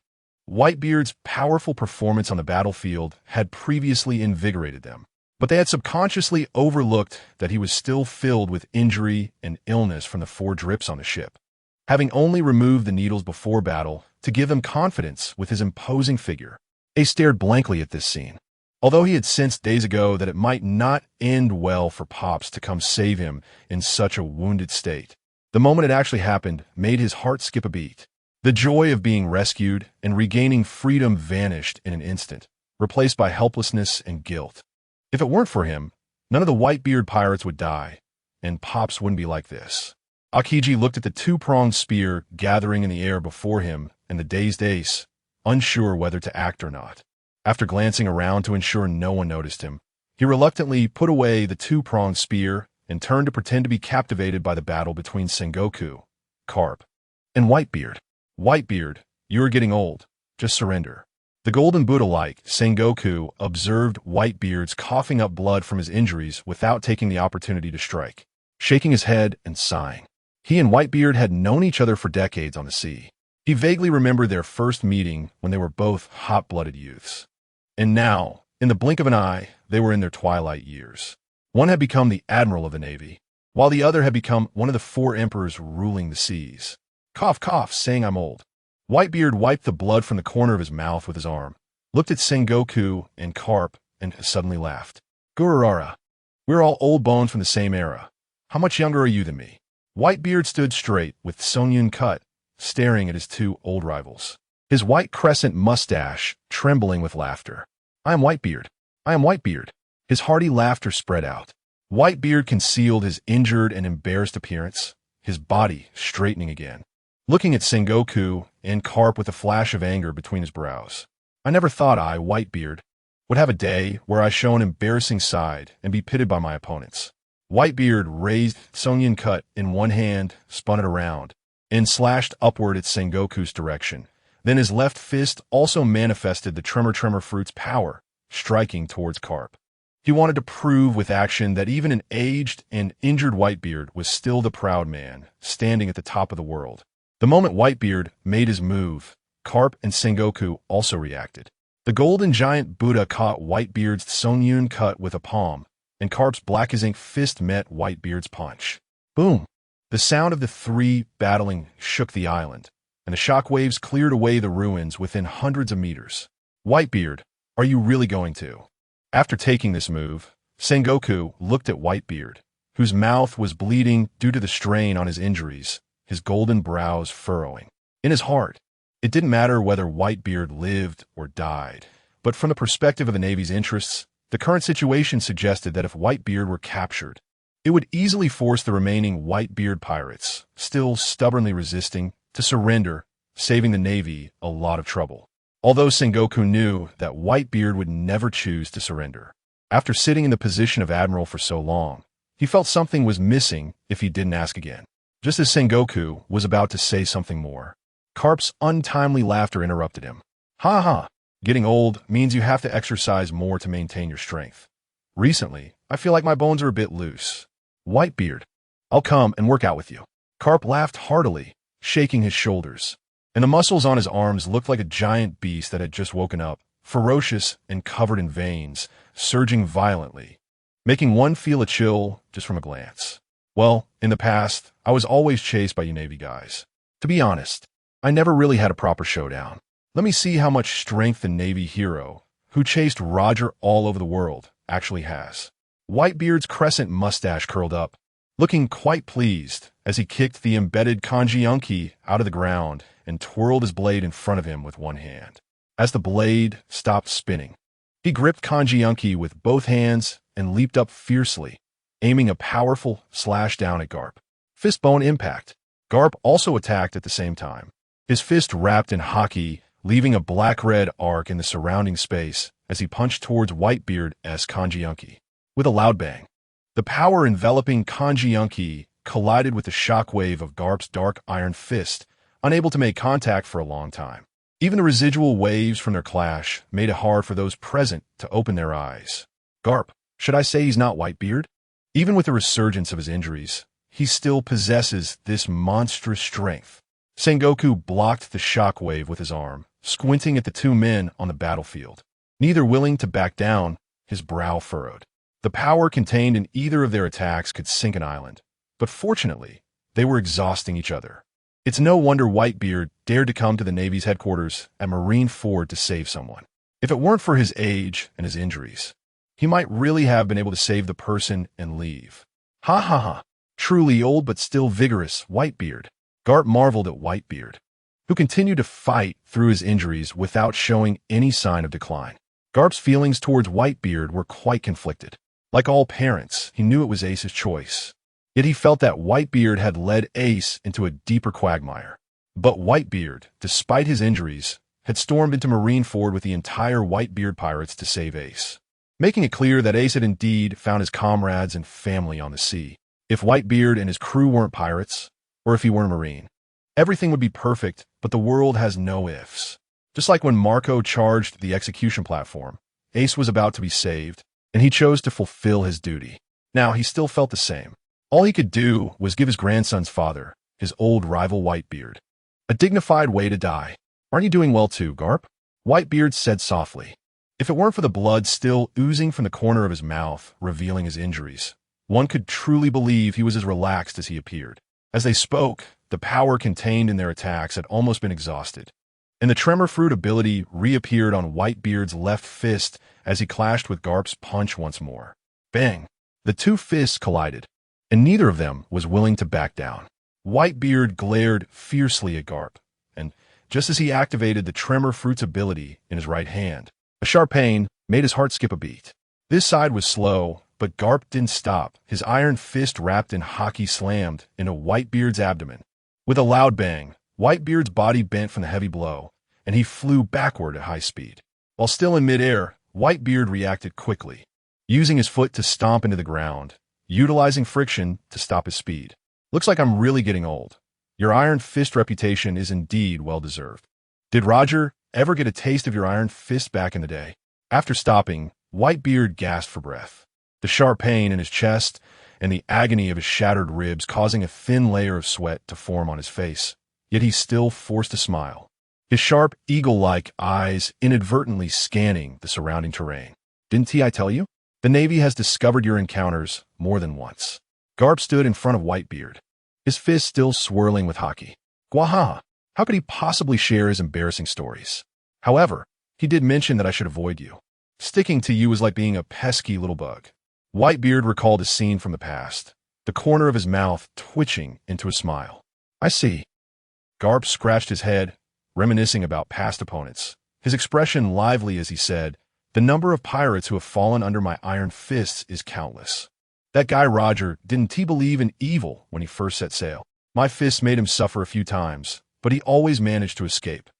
Whitebeard's powerful performance on the battlefield had previously invigorated them, but they had subconsciously overlooked that he was still filled with injury and illness from the 4 drips on the ship. Having only removed the needles before battle to give them confidence with his imposing figure, they stared blankly at this scene. Although he had sensed days ago that it might not end well for Pops to come save him in such a wounded state, the moment it actually happened made his heart skip a beat. The joy of being rescued and regaining freedom vanished in an instant, replaced by helplessness and guilt. If it weren't for him, none of the Whitebeard pirates would die, and Pops wouldn't be like this. Akiji looked at the 2-pronged spear gathering in the air before him and the dazed Ace, unsure whether to act or not. After glancing around to ensure no one noticed him, he reluctantly put away the 2-pronged spear and turned to pretend to be captivated by the battle between Sengoku, Carp, and Whitebeard. Whitebeard, you are getting old. Just surrender. The golden Buddha-like Sengoku observed Whitebeard's coughing up blood from his injuries without taking the opportunity to strike, shaking his head and sighing. He and Whitebeard had known each other for decades on the sea. He vaguely remembered their first meeting when they were both hot-blooded youths. And now, in the blink of an eye, they were in their twilight years. One had become the admiral of the Navy, while the other had become one of the 4 emperors ruling the seas. Cough, cough, saying I'm old. Whitebeard wiped the blood from the corner of his mouth with his arm, looked at Sengoku and Carp, and suddenly laughed. Gururara. We're all old bones from the same era. How much younger are you than me? Whitebeard stood straight, with Songyun cut, staring at his 2 old rivals. His white crescent mustache trembling with laughter. I am Whitebeard. I am Whitebeard. His hearty laughter spread out. Whitebeard concealed his injured and embarrassed appearance, his body straightening again, looking at Sengoku and Carp with a flash of anger between his brows. I never thought I, Whitebeard, would have a day where I show an embarrassing side and be pitted by my opponents. Whitebeard raised Songyun cut in one hand, spun it around, and slashed upward at Sengoku's direction. Then his left fist also manifested the Tremor fruit's power, striking towards Carp. He wanted to prove with action that even an aged and injured Whitebeard was still the proud man, standing at the top of the world. The moment Whitebeard made his move, Carp and Sengoku also reacted. The golden giant Buddha caught Whitebeard's Songyun cut with a palm, and Carp's black as ink fist met Whitebeard's punch. Boom! The sound of the 3 battling shook the island, and the shock waves cleared away the ruins within hundreds of meters. Whitebeard, are you really going to? After taking this move, Sengoku looked at Whitebeard, whose mouth was bleeding due to the strain on his injuries, his golden brows furrowing. In his heart, it didn't matter whether Whitebeard lived or died, but from the perspective of the Navy's interests, the current situation suggested that if Whitebeard were captured, it would easily force the remaining Whitebeard pirates, still stubbornly resisting, to surrender, saving the Navy a lot of trouble. Although Sengoku knew that Whitebeard would never choose to surrender. After sitting in the position of admiral for so long, he felt something was missing if he didn't ask again. Just as Sengoku was about to say something more, Carp's untimely laughter interrupted him. Ha ha! Getting old means you have to exercise more to maintain your strength. Recently, I feel like my bones are a bit loose. Whitebeard, I'll come and work out with you. Carp laughed heartily, shaking his shoulders, and the muscles on his arms looked like a giant beast that had just woken up, ferocious and covered in veins, surging violently, making one feel a chill just from a glance. Well, in the past, I was always chased by you Navy guys. To be honest, I never really had a proper showdown. Let me see how much strength the Navy hero, who chased Roger all over the world, actually has. Whitebeard's crescent mustache curled up, looking quite pleased as he kicked the embedded kanji unki out of the ground and twirled his blade in front of him with one hand. as the blade stopped spinning. He gripped Kanji with both hands and leaped up fiercely, aiming a powerful slash down at Garp. Fist bone impact. Garp also attacked at the same time. His fist wrapped in haki, leaving a black-red arc in the surrounding space as he punched towards Whitebeard's Kanji. With a loud bang, the power enveloping Kanji collided with the shockwave of Garp's dark iron fist, unable to make contact for a long time. Even the residual waves from their clash made it hard for those present to open their eyes. Garp, should I say he's not Whitebeard? Even with the resurgence of his injuries, he still possesses this monstrous strength. Sengoku blocked the shockwave with his arm, squinting at the two men on the battlefield. Neither willing to back down, his brow furrowed. The power contained in either of their attacks could sink an island, but fortunately, they were exhausting each other. It's no wonder Whitebeard dared to come to the Navy's headquarters at Marine Ford to save someone. If it weren't for his age and his injuries, he might really have been able to save the person and leave. Ha ha ha. Truly old but still vigorous, Whitebeard. Garp marveled at Whitebeard, who continued to fight through his injuries without showing any sign of decline. Garp's feelings towards Whitebeard were quite conflicted. Like all parents, he knew it was Ace's choice. Yet he felt that Whitebeard had led Ace into a deeper quagmire. But Whitebeard, despite his injuries, had stormed into Marine Ford with the entire Whitebeard pirates to save Ace, making it clear that Ace had indeed found his comrades and family on the sea. If Whitebeard and his crew weren't pirates, or if he weren't a Marine, everything would be perfect, but the world has no ifs. Just like when Marco charged the execution platform, Ace was about to be saved, and he chose to fulfill his duty. Now, he still felt the same. All he could do was give his grandson's father, his old rival Whitebeard, a dignified way to die. Aren't you doing well too, Garp? Whitebeard said softly. If it weren't for the blood still oozing from the corner of his mouth, revealing his injuries, one could truly believe he was as relaxed as he appeared. As they spoke, the power contained in their attacks had almost been exhausted, and the Tremor Fruit ability reappeared on Whitebeard's left fist as he clashed with Garp's punch once more. Bang! The two fists collided, and neither of them was willing to back down. Whitebeard glared fiercely at Garp, and just as he activated the Tremor Fruit's ability in his right hand, a sharp pain made his heart skip a beat. This side was slow, but Garp didn't stop. His iron fist wrapped in haki slammed into Whitebeard's abdomen. With a loud bang, Whitebeard's body bent from the heavy blow, and he flew backward at high speed. While still in midair, Whitebeard reacted quickly, using his foot to stomp into the ground, utilizing friction to stop his speed. Looks like I'm really getting old. Your iron fist reputation is indeed well-deserved. Did Roger ever get a taste of your iron fist back in the day? After stopping, Whitebeard gasped for breath, the sharp pain in his chest and the agony of his shattered ribs causing a thin layer of sweat to form on his face. Yet he still forced a smile, his sharp, eagle-like eyes inadvertently scanning the surrounding terrain. Didn't I tell you? The Navy has discovered your encounters more than once. Garp stood in front of Whitebeard, his fist still swirling with haki. Gwaha! How could he possibly share his embarrassing stories? However, he did mention that I should avoid you. Sticking to you is like being a pesky little bug. Whitebeard recalled a scene from the past, the corner of his mouth twitching into a smile. I see. Garp scratched his head, reminiscing about past opponents, his expression lively as he said, the number of pirates who have fallen under my iron fists is countless. That guy Roger, didn't he believe in evil when he first set sail? My fists made him suffer a few times, but he always managed to escape.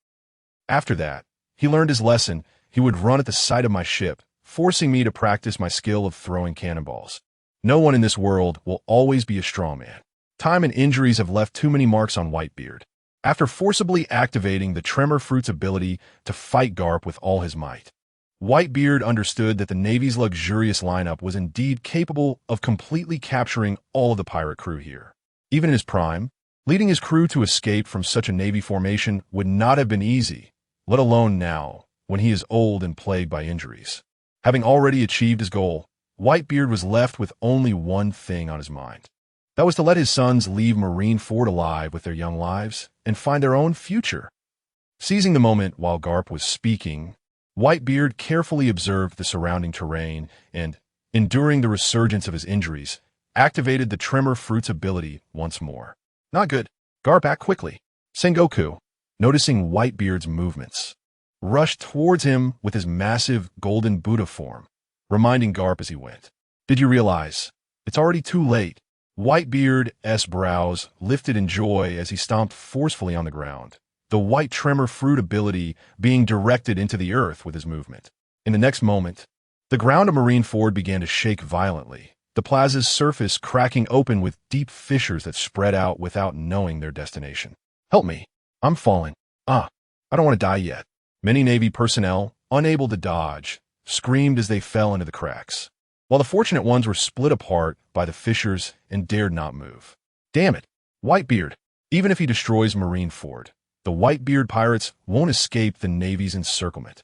After that, he learned his lesson. He would run at the sight of my ship, forcing me to practice my skill of throwing cannonballs. No one in this world will always be a strong man. Time and injuries have left too many marks on Whitebeard. After forcibly activating the Tremor Fruit's ability to fight Garp with all his might, Whitebeard understood that the Navy's luxurious lineup was indeed capable of completely capturing all of the pirate crew here. Even in his prime, leading his crew to escape from such a Navy formation would not have been easy, let alone now, when he is old and plagued by injuries. Having already achieved his goal, Whitebeard was left with only one thing on his mind. That was to let his sons leave Marine Ford alive with their young lives and find their own future. Seizing the moment while Garp was speaking, Whitebeard carefully observed the surrounding terrain and, enduring the resurgence of his injuries, activated the Tremor Fruit's ability once more. Not good. Garp, act quickly. Sengoku, noticing Whitebeard's movements, rushed towards him with his massive golden Buddha form, reminding Garp as he went. Did you realize? It's already too late. Whitebeard's brows lifted in joy as he stomped forcefully on the ground, the white tremor fruit ability being directed into the earth with his movement. In the next moment, the ground of Marineford began to shake violently, the plaza's surface cracking open with deep fissures that spread out without knowing their destination. Help me. I'm falling. I don't want to die yet. Many Navy personnel, unable to dodge, screamed as they fell into the cracks, while the fortunate ones were split apart by the fissures and dared not move. Damn it, Whitebeard. Even if he destroys Marineford, the Whitebeard pirates won't escape the Navy's encirclement.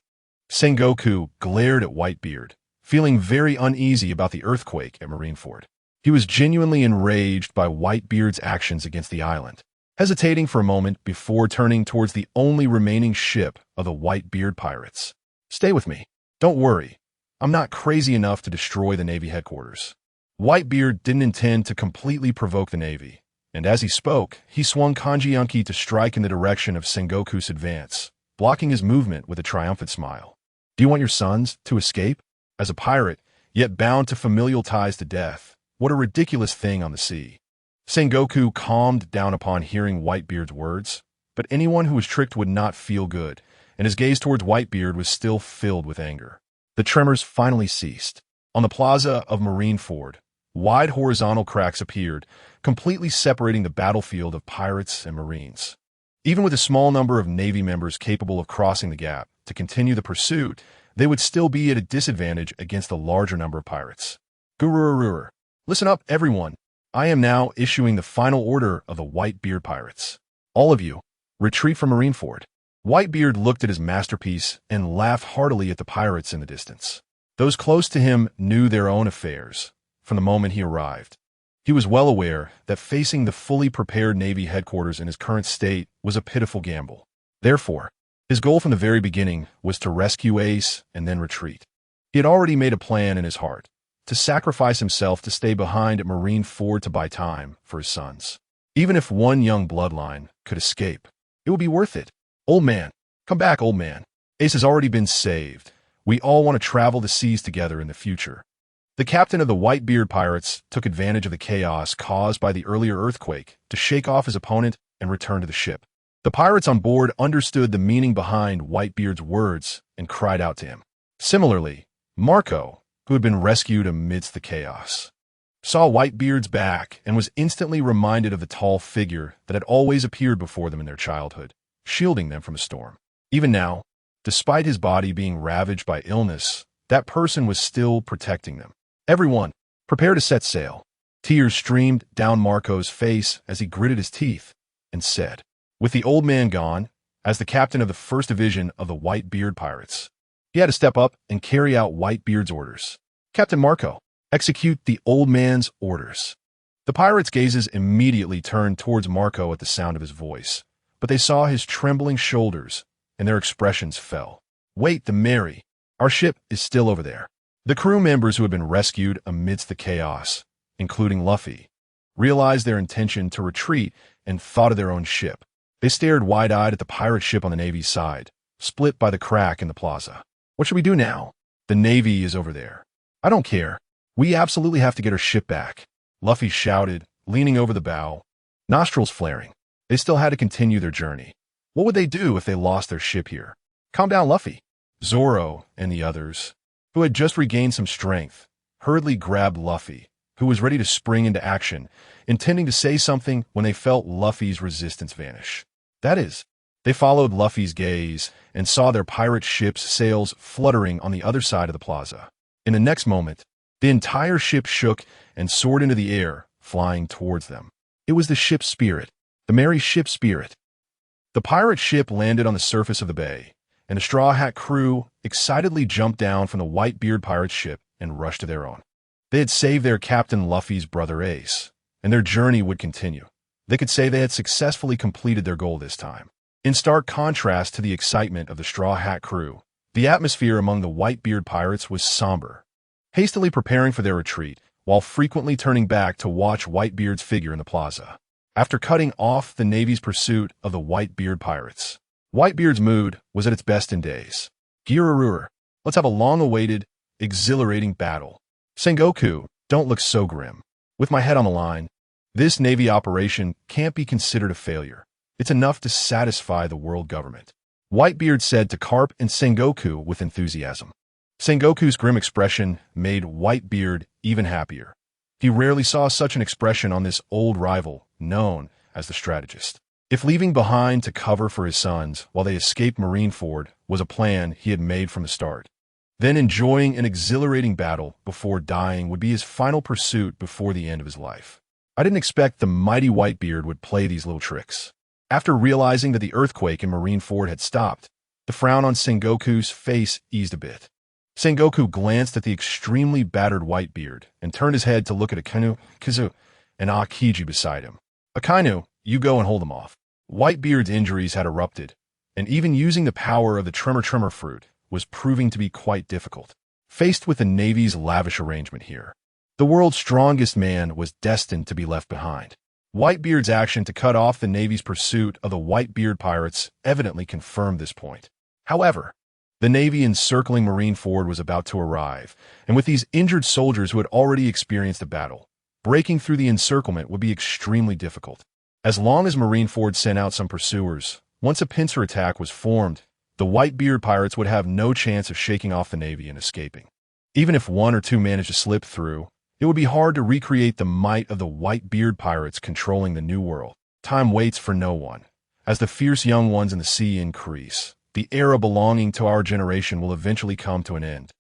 Sengoku glared at Whitebeard, feeling very uneasy about the earthquake at Marineford. He was genuinely enraged by Whitebeard's actions against the island, hesitating for a moment before turning towards the only remaining ship of the Whitebeard pirates. Stay with me. Don't worry. I'm not crazy enough to destroy the Navy headquarters. Whitebeard didn't intend to completely provoke the Navy, and as he spoke, he swung Kanji-Unki to strike in the direction of Sengoku's advance, blocking his movement with a triumphant smile. Do you want your sons to escape? As a pirate, yet bound to familial ties to death, what a ridiculous thing on the sea. Sengoku calmed down upon hearing Whitebeard's words, but anyone who was tricked would not feel good, and his gaze towards Whitebeard was still filled with anger. The tremors finally ceased. On the plaza of Marineford, wide horizontal cracks appeared, completely separating the battlefield of pirates and marines. Even with a small number of Navy members capable of crossing the gap to continue the pursuit, they would still be at a disadvantage against the larger number of pirates. Gurururur. Listen up, everyone. I am now issuing the final order of the Whitebeard pirates. All of you, retreat from Marineford. Whitebeard looked at his masterpiece and laughed heartily at the pirates in the distance. Those close to him knew their own affairs from the moment he arrived. He was well aware that facing the fully prepared Navy headquarters in his current state was a pitiful gamble. Therefore, his goal from the very beginning was to rescue Ace and then retreat. He had already made a plan in his heart to sacrifice himself to stay behind at Marineford to buy time for his sons. Even if one young bloodline could escape, it would be worth it. Old man, come back, old man. Ace has already been saved. We all want to travel the seas together in the future. The captain of the Whitebeard pirates took advantage of the chaos caused by the earlier earthquake to shake off his opponent and return to the ship. The pirates on board understood the meaning behind Whitebeard's words and cried out to him. Similarly, Marco, who had been rescued amidst the chaos, saw Whitebeard's back and was instantly reminded of the tall figure that had always appeared before them in their childhood, shielding them from a storm. Even now, despite his body being ravaged by illness, that person was still protecting them. Everyone, prepare to set sail. Tears streamed down Marco's face as he gritted his teeth and said, with the old man gone, as the captain of the 1st Division of the Whitebeard pirates, he had to step up and carry out Whitebeard's orders. Captain Marco, execute the old man's orders. The pirates' gazes immediately turned towards Marco at the sound of his voice, but they saw his trembling shoulders, and their expressions fell. Wait, the Mary. Our ship is still over there. The crew members who had been rescued amidst the chaos, including Luffy, realized their intention to retreat and thought of their own ship. They stared wide-eyed at the pirate ship on the Navy's side, split by the crack in the plaza. What should we do now? The Navy is over there. I don't care. We absolutely have to get our ship back. Luffy shouted, leaning over the bow, nostrils flaring. They still had to continue their journey. What would they do if they lost their ship here? Calm down, Luffy. Zoro and the others, who had just regained some strength, hurriedly grabbed Luffy, who was ready to spring into action, intending to say something when they felt Luffy's resistance vanish. That is, they followed Luffy's gaze and saw their pirate ship's sails fluttering on the other side of the plaza. In the next moment, the entire ship shook and soared into the air, flying towards them. It was the ship's spirit, the merry ship spirit. The pirate ship landed on the surface of the bay, and the Straw Hat crew excitedly jumped down from the Whitebeard pirate ship and rushed to their own. They had saved their captain Luffy's brother Ace, and their journey would continue. They could say they had successfully completed their goal this time. In stark contrast to the excitement of the Straw Hat crew, the atmosphere among the Whitebeard pirates was somber, hastily preparing for their retreat, while frequently turning back to watch Whitebeard's figure in the plaza. After cutting off the Navy's pursuit of the Whitebeard pirates, Whitebeard's mood was at its best in days. Girarur, let's have a long-awaited, exhilarating battle. Sengoku, don't look so grim. With my head on the line, this Navy operation can't be considered a failure. It's enough to satisfy the world government. Whitebeard said to Carp and Sengoku with enthusiasm. Sengoku's grim expression made Whitebeard even happier. He rarely saw such an expression on this old rival, known as the strategist. If leaving behind to cover for his sons while they escaped Marineford was a plan he had made from the start, then enjoying an exhilarating battle before dying would be his final pursuit before the end of his life. I didn't expect the mighty Whitebeard would play these little tricks. After realizing that the earthquake in Marineford had stopped, the frown on Sengoku's face eased a bit. Sengoku glanced at the extremely battered Whitebeard and turned his head to look at Akainu, Kizu, and Akiji beside him. Akainu, you go and hold them off. Whitebeard's injuries had erupted, and even using the power of the Tremor fruit was proving to be quite difficult. Faced with the Navy's lavish arrangement here, the world's strongest man was destined to be left behind. Whitebeard's action to cut off the Navy's pursuit of the Whitebeard pirates evidently confirmed this point. However, the Navy encircling Marineford was about to arrive, and with these injured soldiers who had already experienced a battle, breaking through the encirclement would be extremely difficult. As long as Marineford sent out some pursuers, once a pincer attack was formed, the Whitebeard pirates would have no chance of shaking off the Navy and escaping. Even if one or two managed to slip through, it would be hard to recreate the might of the Whitebeard pirates controlling the New World. Time waits for no one. As the fierce young ones in the sea increase, the era belonging to our generation will eventually come to an end.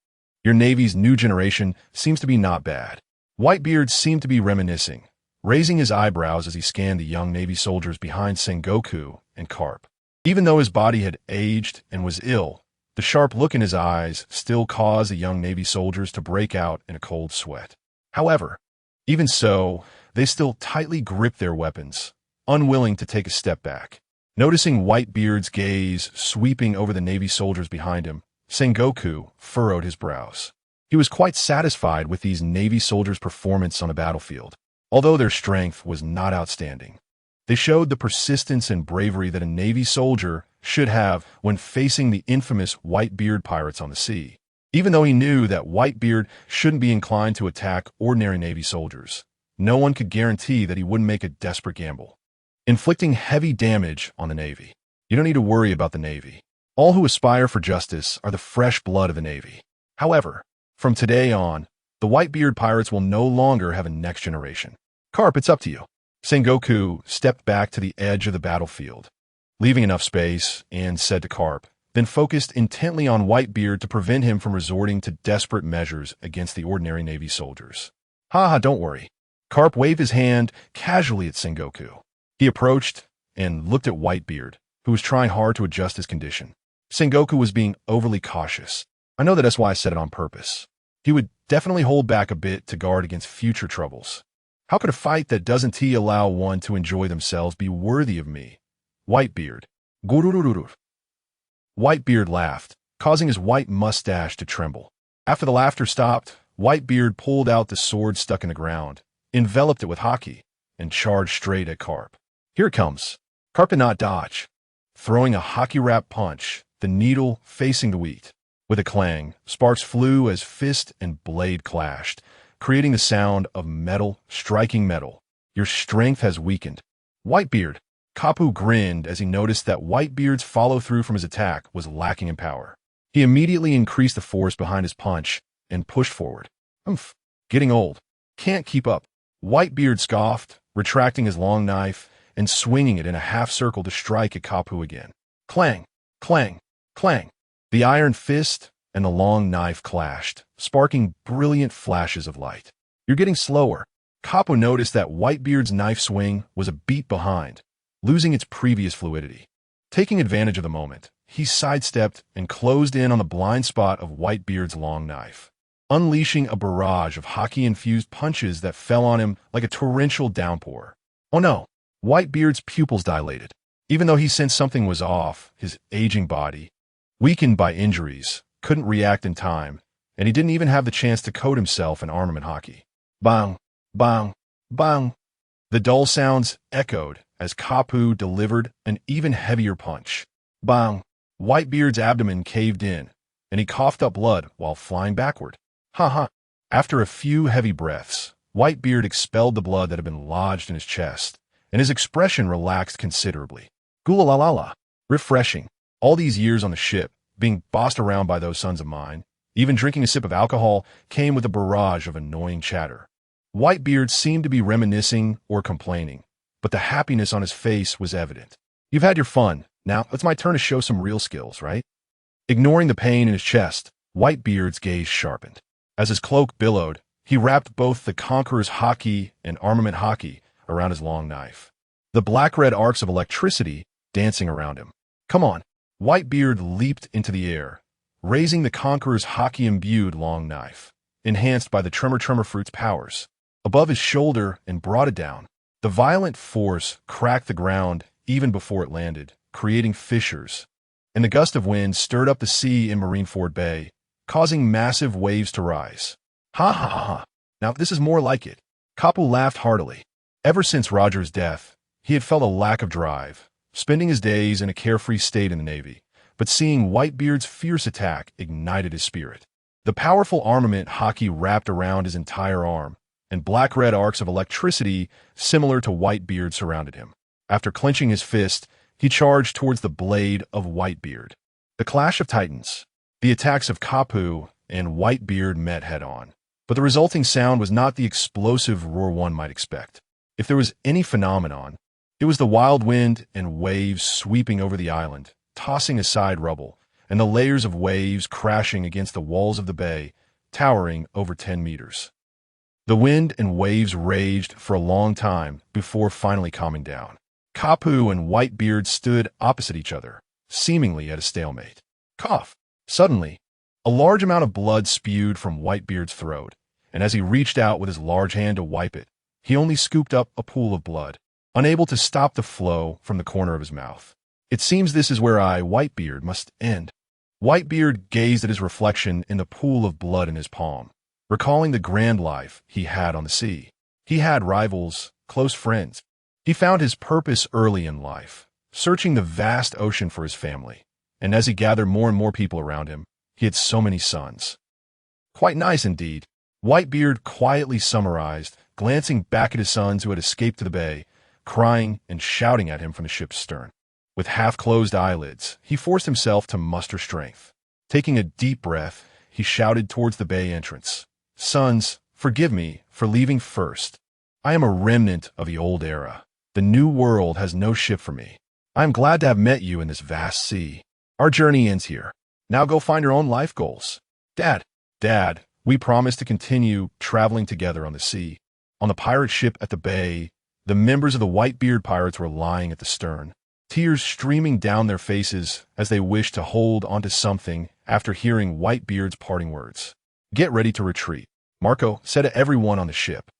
Your Navy's new generation seems to be not bad. Whitebeard seemed to be reminiscing, raising his eyebrows as he scanned the young Navy soldiers behind Sengoku and Carp. Even though his body had aged and was ill, the sharp look in his eyes still caused the young Navy soldiers to break out in a cold sweat. However, even so, they still tightly gripped their weapons, unwilling to take a step back. Noticing Whitebeard's gaze sweeping over the Navy soldiers behind him, Sengoku furrowed his brows. He was quite satisfied with these Navy soldiers' performance on the battlefield, although their strength was not outstanding. They showed the persistence and bravery that a Navy soldier should have when facing the infamous Whitebeard pirates on the sea. Even though he knew that Whitebeard shouldn't be inclined to attack ordinary Navy soldiers, no one could guarantee that he wouldn't make a desperate gamble, inflicting heavy damage on the Navy. You don't need to worry about the Navy. All who aspire for justice are the fresh blood of the Navy. However, from today on, the Whitebeard pirates will no longer have a next generation. Carp, it's up to you. Sengoku stepped back to the edge of the battlefield, leaving enough space, and said to Carp, then focused intently on Whitebeard to prevent him from resorting to desperate measures against the ordinary Navy soldiers. Ha, don't worry. Carp waved his hand casually at Sengoku. He approached and looked at Whitebeard, who was trying hard to adjust his condition. Sengoku was being overly cautious. I know that's why I said it on purpose. He would definitely hold back a bit to guard against future troubles. How could a fight that doesn't allow one to enjoy themselves be worthy of me? Whitebeard. Gururururu. Whitebeard laughed, causing his white mustache to tremble. After the laughter stopped, Whitebeard pulled out the sword stuck in the ground, enveloped it with haki, and charged straight at Carp. Here it comes. Carp did not dodge, throwing a haki-wrapped punch, the needle facing the wheat. With a clang, sparks flew as fist and blade clashed, creating the sound of metal striking metal. Your strength has weakened. Whitebeard. Kapu grinned as he noticed that Whitebeard's follow-through from his attack was lacking in power. He immediately increased the force behind his punch and pushed forward. Getting old. Can't keep up. Whitebeard scoffed, retracting his long knife and swinging it in a half-circle to strike at Kapu again. Clang, clang, clang. The iron fist and the long knife clashed, sparking brilliant flashes of light. You're getting slower. Kapu noticed that Whitebeard's knife swing was a beat behind, losing its previous fluidity. Taking advantage of the moment, he sidestepped and closed in on the blind spot of Whitebeard's long knife, unleashing a barrage of haki-infused punches that fell on him like a torrential downpour. Oh no! Whitebeard's pupils dilated. Even though he sensed something was off, his aging body, weakened by injuries, couldn't react in time, and he didn't even have the chance to coat himself in armament haki. Bang! Bang! Bang! The dull sounds echoed as Kapu delivered an even heavier punch. Bang! Whitebeard's abdomen caved in, and he coughed up blood while flying backward. Ha ha! After a few heavy breaths, Whitebeard expelled the blood that had been lodged in his chest, and his expression relaxed considerably. Gula-la-la-la. Refreshing. All these years on the ship, being bossed around by those sons of mine, even drinking a sip of alcohol came with a barrage of annoying chatter. Whitebeard seemed to be reminiscing or complaining, but the happiness on his face was evident. You've had your fun. Now it's my turn to show some real skills, right? Ignoring the pain in his chest, Whitebeard's gaze sharpened. As his cloak billowed, he wrapped both the Conqueror's haki and armament haki around his long knife. The black-red arcs of electricity dancing around him. Come on! Whitebeard leaped into the air, raising the Conqueror's haki-imbued long knife, enhanced by the Tremor Fruit's powers, above his shoulder and brought it down. The violent force cracked the ground even before it landed, creating fissures, and the gust of wind stirred up the sea in Marineford Bay, causing massive waves to rise. Ha ha ha ha! Now this is more like it. Kapu laughed heartily. Ever since Roger's death, he had felt a lack of drive, spending his days in a carefree state in the Navy, but seeing Whitebeard's fierce attack ignited his spirit. The powerful armament haki wrapped around his entire arm, and black-red arcs of electricity similar to Whitebeard surrounded him. After clenching his fist, he charged towards the blade of Whitebeard. The clash of titans. The attacks of Kapu and Whitebeard met head-on, but the resulting sound was not the explosive roar one might expect. If there was any phenomenon, it was the wild wind and waves sweeping over the island, tossing aside rubble, and the layers of waves crashing against the walls of the bay, towering over 10 meters. The wind and waves raged for a long time before finally calming down. Kapu and Whitebeard stood opposite each other, seemingly at a stalemate. Cough! Suddenly, a large amount of blood spewed from Whitebeard's throat, and as he reached out with his large hand to wipe it, he only scooped up a pool of blood, unable to stop the flow from the corner of his mouth. It seems this is where Whitebeard, must end. Whitebeard gazed at his reflection in the pool of blood in his palm, recalling the grand life he had on the sea. He had rivals, close friends. He found his purpose early in life, searching the vast ocean for his family, and as he gathered more and more people around him, he had so many sons. Quite nice indeed, Whitebeard quietly summarized, glancing back at his sons who had escaped to the bay, crying and shouting at him from the ship's stern. With half-closed eyelids, he forced himself to muster strength. Taking a deep breath, he shouted towards the bay entrance. Sons, forgive me for leaving first. I am a remnant of the old era. The new world has no ship for me. I am glad to have met you in this vast sea. Our journey ends here. Now go find your own life goals. Dad, we promise to continue traveling together on the sea. On the pirate ship at the bay, the members of the Whitebeard pirates were lying at the stern, tears streaming down their faces as they wished to hold onto something after hearing Whitebeard's parting words. Get ready to retreat, Marco said to everyone on the ship.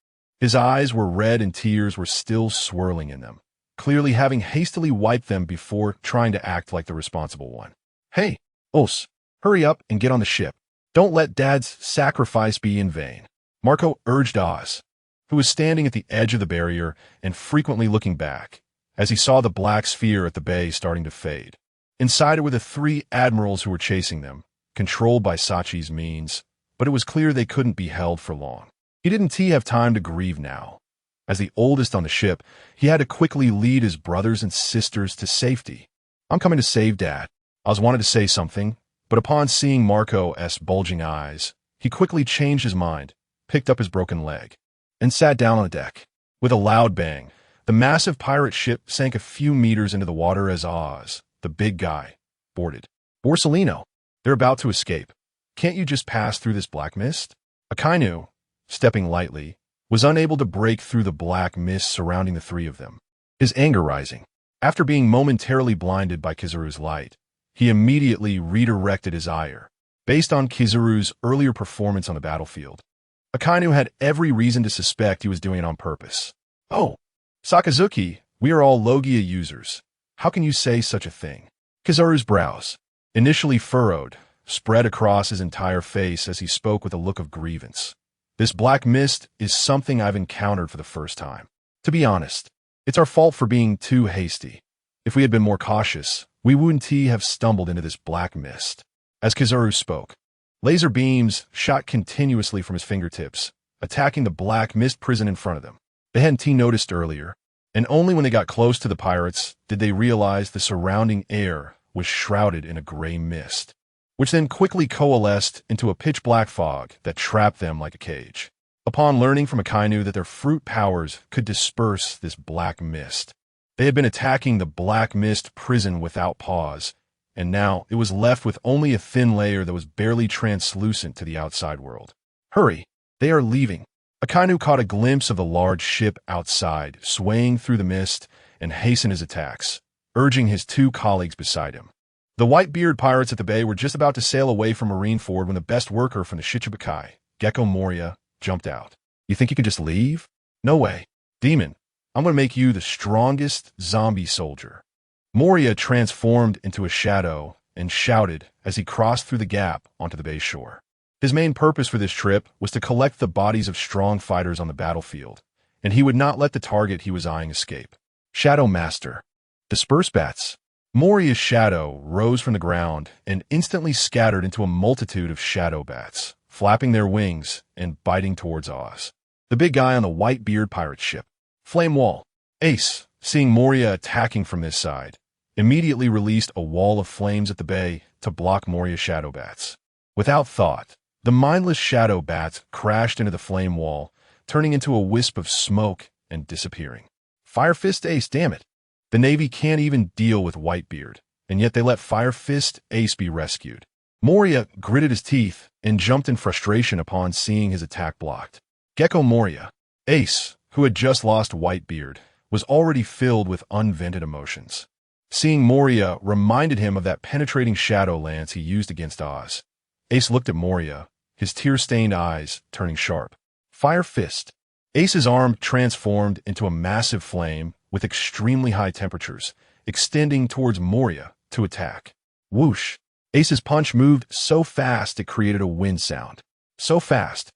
His eyes were red and tears were still swirling in them, clearly having hastily wiped them before trying to act like the responsible one. Hey, Os, hurry up and get on the ship. Don't let Dad's sacrifice be in vain, Marco urged Oz, who was standing at the edge of the barrier and frequently looking back, as he saw the black sphere at the bay starting to fade. Inside it were the 3 admirals who were chasing them, controlled by Sachi's means, but it was clear they couldn't be held for long. He didn't have time to grieve now. As the oldest on the ship, he had to quickly lead his brothers and sisters to safety. I'm coming to save Dad. Oz wanted to say something, but upon seeing Marco's bulging eyes, he quickly changed his mind, picked up his broken leg, and sat down on the deck. With a loud bang, the massive pirate ship sank a few meters into the water as Oz, the big guy, boarded. Borsellino, they're about to escape. Can't you just pass through this black mist? Akainu, stepping lightly, was unable to break through the black mist surrounding the 3 of them. His anger rising. After being momentarily blinded by Kizaru's light, he immediately redirected his ire, based on Kizaru's earlier performance on the battlefield. Akainu had every reason to suspect he was doing it on purpose. Oh, Sakazuki, we are all Logia users. How can you say such a thing? Kizaru's brows, initially furrowed, spread across his entire face as he spoke with a look of grievance. This black mist is something I've encountered for the first time. To be honest, it's our fault for being too hasty. If we had been more cautious, we wouldn't have stumbled into this black mist. As Kizaru spoke, laser beams shot continuously from his fingertips, attacking the black mist prison in front of them. They hadn't noticed earlier, and only when they got close to the pirates did they realize the surrounding air was shrouded in a gray mist, which then quickly coalesced into a pitch-black fog that trapped them like a cage. Upon learning from Akainu that their fruit powers could disperse this black mist, they had been attacking the black mist prison without pause, and now it was left with only a thin layer that was barely translucent to the outside world. Hurry! They are leaving. Akainu caught a glimpse of the large ship outside, swaying through the mist, and hastened his attacks, urging his two colleagues beside him. The white-beard pirates at the bay were just about to sail away from Marineford when the best worker from the Shichibukai, Gecko Moria, jumped out. You think you can just leave? No way. Demon, I'm going to make you the strongest zombie soldier. Moria transformed into a shadow and shouted as he crossed through the gap onto the bay shore. His main purpose for this trip was to collect the bodies of strong fighters on the battlefield, and he would not let the target he was eyeing escape. Shadow Master. Disperse bats. Moria's shadow rose from the ground and instantly scattered into a multitude of shadow bats, flapping their wings and biting towards Oz, the big guy on the white-beard pirate ship. Flame Wall. Ace, seeing Moria attacking from this side, immediately released a wall of flames at the bay to block Moria's shadow bats. Without thought, the mindless shadow bats crashed into the flame wall, turning into a wisp of smoke and disappearing. Fire Fist Ace, damn it. The Navy can't even deal with Whitebeard, and yet they let Fire Fist Ace be rescued. Moria gritted his teeth and jumped in frustration upon seeing his attack blocked. Gecko Moria. Ace, who had just lost Whitebeard, was already filled with unvented emotions. Seeing Moria reminded him of that penetrating shadow lance he used against Oz. Ace looked at Moria, his tear-stained eyes turning sharp. Fire Fist. Ace's arm transformed into a massive flame with extremely high temperatures, extending towards Moria to attack. Whoosh! Ace's punch moved so fast it created a wind sound. So fast.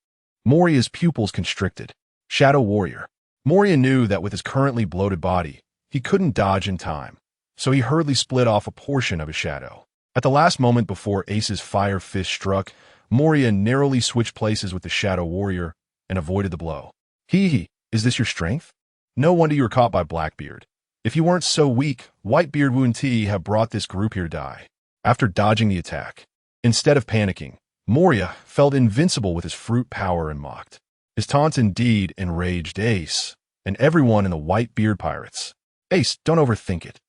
Moria's pupils constricted. Shadow Warrior. Moria knew that with his currently bloated body, he couldn't dodge in time, so he hurriedly split off a portion of his shadow. At the last moment before Ace's Fire Fist struck, Moria narrowly switched places with the Shadow Warrior and avoided the blow. Hee, is this your strength? No wonder you were caught by Blackbeard. If you weren't so weak, Whitebeard wouldn't have brought this group here to die. After dodging the attack, instead of panicking, Moria felt invincible with his fruit power and mocked. His taunts indeed enraged Ace and everyone in the Whitebeard Pirates. Ace, don't overthink it.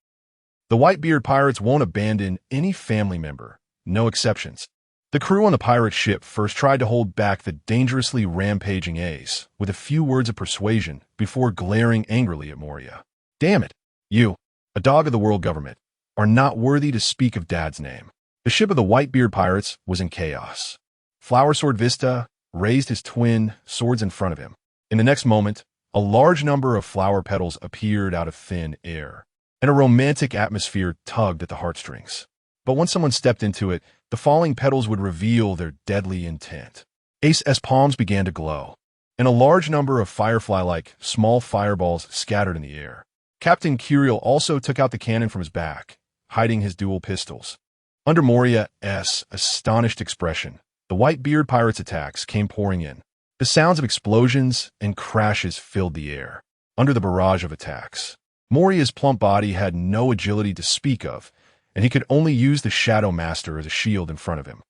The Whitebeard Pirates won't abandon any family member, no exceptions. The crew on the pirate ship first tried to hold back the dangerously rampaging Ace with a few words of persuasion before glaring angrily at Moria. Damn it! You, a dog of the world government, are not worthy to speak of Dad's name. The ship of the Whitebeard Pirates was in chaos. Flower Sword Vista raised his twin swords in front of him. In the next moment, a large number of flower petals appeared out of thin air, and a romantic atmosphere tugged at the heartstrings. But once someone stepped into it, the falling petals would reveal their deadly intent. Ace's palms began to glow, and a large number of firefly-like small fireballs scattered in the air. Captain Curiel also took out the cannon from his back, hiding his dual pistols. Under Moria's astonished expression, the Whitebeard Pirates' attacks came pouring in. The sounds of explosions and crashes filled the air. Under the barrage of attacks, Moria's plump body had no agility to speak of, and he could only use the Shadow Master as a shield in front of him.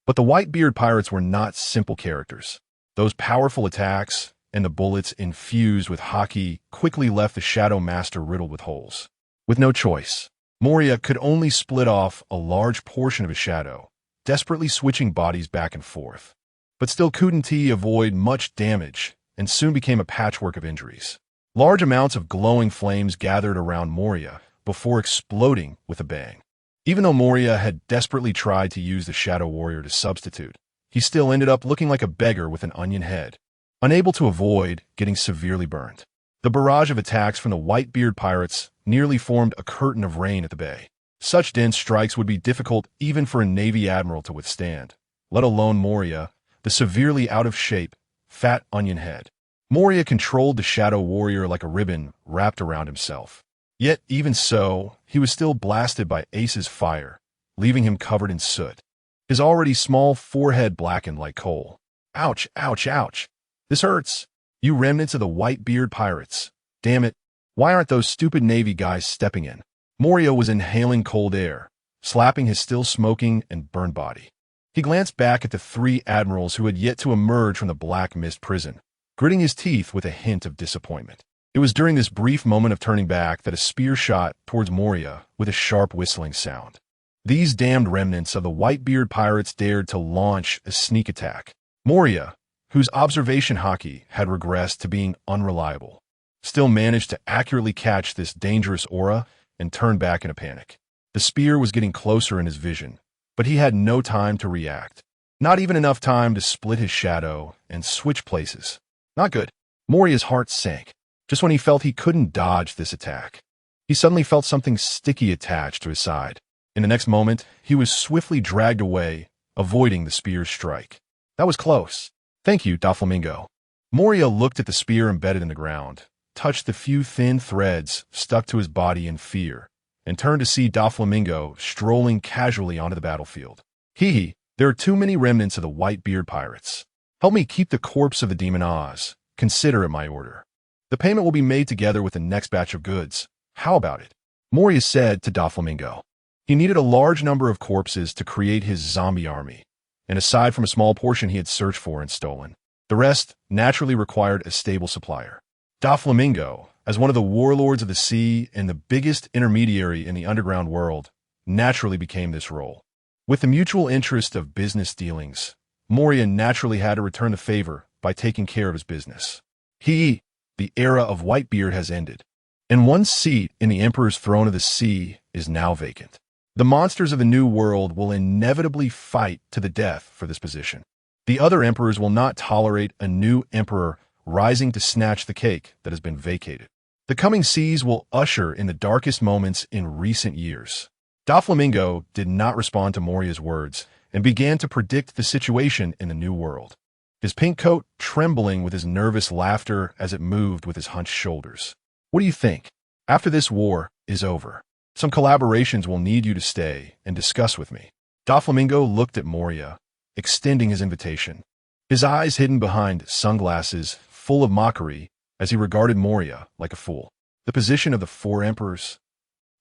But the Whitebeard Pirates were not simple characters. Those powerful attacks and the bullets infused with hockey quickly left the Shadow Master riddled with holes. With no choice, Moria could only split off a large portion of his shadow, desperately switching bodies back and forth. But still couldn't he avoid much damage and soon became a patchwork of injuries. Large amounts of glowing flames gathered around Moria before exploding with a bang. Even though Moria had desperately tried to use the Shadow Warrior to substitute, he still ended up looking like a beggar with an onion head, unable to avoid getting severely burned. The barrage of attacks from the Whitebeard Pirates nearly formed a curtain of rain at the bay. Such dense strikes would be difficult even for a Navy admiral to withstand, let alone Moria, the severely out-of-shape, fat onion head. Moria controlled the Shadow Warrior like a ribbon wrapped around himself. Yet, even so, he was still blasted by Ace's fire, leaving him covered in soot. His already small forehead blackened like coal. Ouch, ouch, ouch. This hurts. You remnants of the Whitebeard pirates. Damn it. Why aren't those stupid Navy guys stepping in? Moria was inhaling cold air, slapping his still smoking and burned body. He glanced back at the three admirals who had yet to emerge from the black mist prison, gritting his teeth with a hint of disappointment. It was during this brief moment of turning back that a spear shot towards Moria with a sharp whistling sound. These damned remnants of the Whitebeard pirates dared to launch a sneak attack. Moria, whose observation hockey had regressed to being unreliable, still managed to accurately catch this dangerous aura and turn back in a panic. The spear was getting closer in his vision, but he had no time to react. Not even enough time to split his shadow and switch places. Not good. Moria's heart sank. Just when he felt he couldn't dodge this attack, he suddenly felt something sticky attached to his side. In the next moment, he was swiftly dragged away, avoiding the spear's strike. That was close. Thank you, Doflamingo. Moria looked at the spear embedded in the ground, touched the few thin threads stuck to his body in fear, and turned to see Doflamingo strolling casually onto the battlefield. Hee, there are too many remnants of the Whitebeard pirates. Help me keep the corpse of the demon Oz. Consider it my order. The payment will be made together with the next batch of goods. How about it? Moria said to Doflamingo. He needed a large number of corpses to create his zombie army, and aside from a small portion he had searched for and stolen, the rest naturally required a stable supplier. Doflamingo, as one of the warlords of the sea and the biggest intermediary in the underground world, naturally became this role. With the mutual interest of business dealings, Moria naturally had to return the favor by taking care of his business. The era of Whitebeard has ended, and one seat in the Emperor's throne of the sea is now vacant. The monsters of the New World will inevitably fight to the death for this position. The other emperors will not tolerate a new emperor rising to snatch the cake that has been vacated. The coming seas will usher in the darkest moments in recent years. Doflamingo did not respond to Moria's words and began to predict the situation in the New World, his pink coat trembling with his nervous laughter as it moved with his hunched shoulders. What do you think? After this war is over, some collaborations will need you to stay and discuss with me. Doflamingo looked at Moria, extending his invitation, his eyes hidden behind sunglasses full of mockery as he regarded Moria like a fool. The position of the four emperors.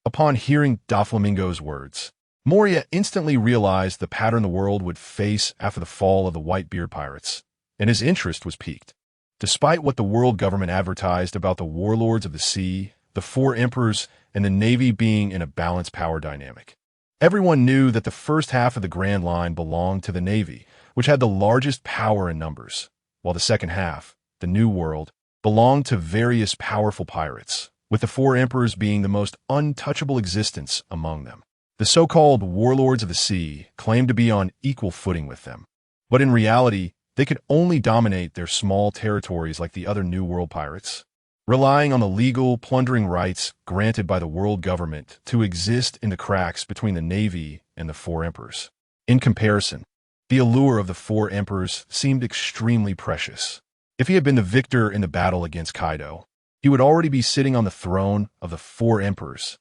Upon hearing Doflamingo's words, Moria instantly realized the pattern the world would face after the fall of the Whitebeard pirates, and his interest was piqued. Despite what the world government advertised about the warlords of the sea, the four emperors, and the Navy being in a balanced power dynamic, everyone knew that the first half of the Grand Line belonged to the Navy, which had the largest power in numbers, while the second half, the New World, belonged to various powerful pirates, with the four emperors being the most untouchable existence among them. The so-called warlords of the sea claimed to be on equal footing with them, but in reality, they could only dominate their small territories like the other New World pirates, relying on the legal plundering rights granted by the world government to exist in the cracks between the Navy and the four emperors. In comparison, the allure of the four emperors seemed extremely precious. If he had been the victor in the battle against Kaido, he would already be sitting on the throne of the four emperors.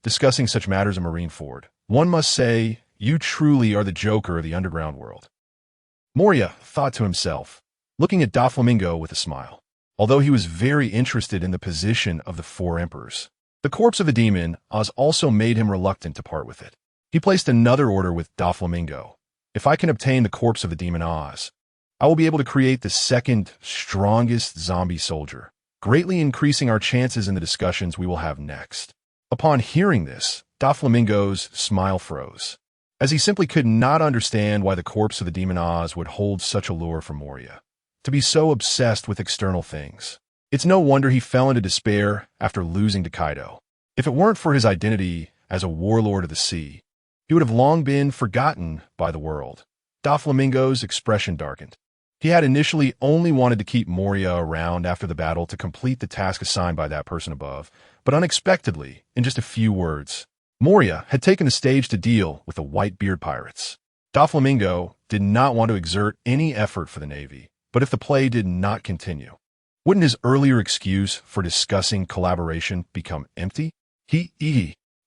Discussing such matters in Marineford. One must say, you truly are the Joker of the underground world. Moria thought to himself, looking at Doflamingo with a smile. Although he was very interested in the position of the four emperors, the corpse of the demon Oz also made him reluctant to part with it. He placed another order with Doflamingo. If I can obtain the corpse of the demon Oz, I will be able to create the second strongest zombie soldier, greatly increasing our chances in the discussions we will have next. Upon hearing this, Doflamingo's smile froze, as he simply could not understand why the corpse of the demon Oz would hold such allure for Moria, to be so obsessed with external things. It's no wonder he fell into despair after losing to Kaido. If it weren't for his identity as a warlord of the sea, he would have long been forgotten by the world. Doflamingo's expression darkened. He had initially only wanted to keep Moria around after the battle to complete the task assigned by that person above, but unexpectedly, in just a few words, Moria had taken the stage to deal with the Whitebeard pirates. Doflamingo did not want to exert any effort for the Navy, but if the play did not continue, Wouldn't his earlier excuse for discussing collaboration become empty?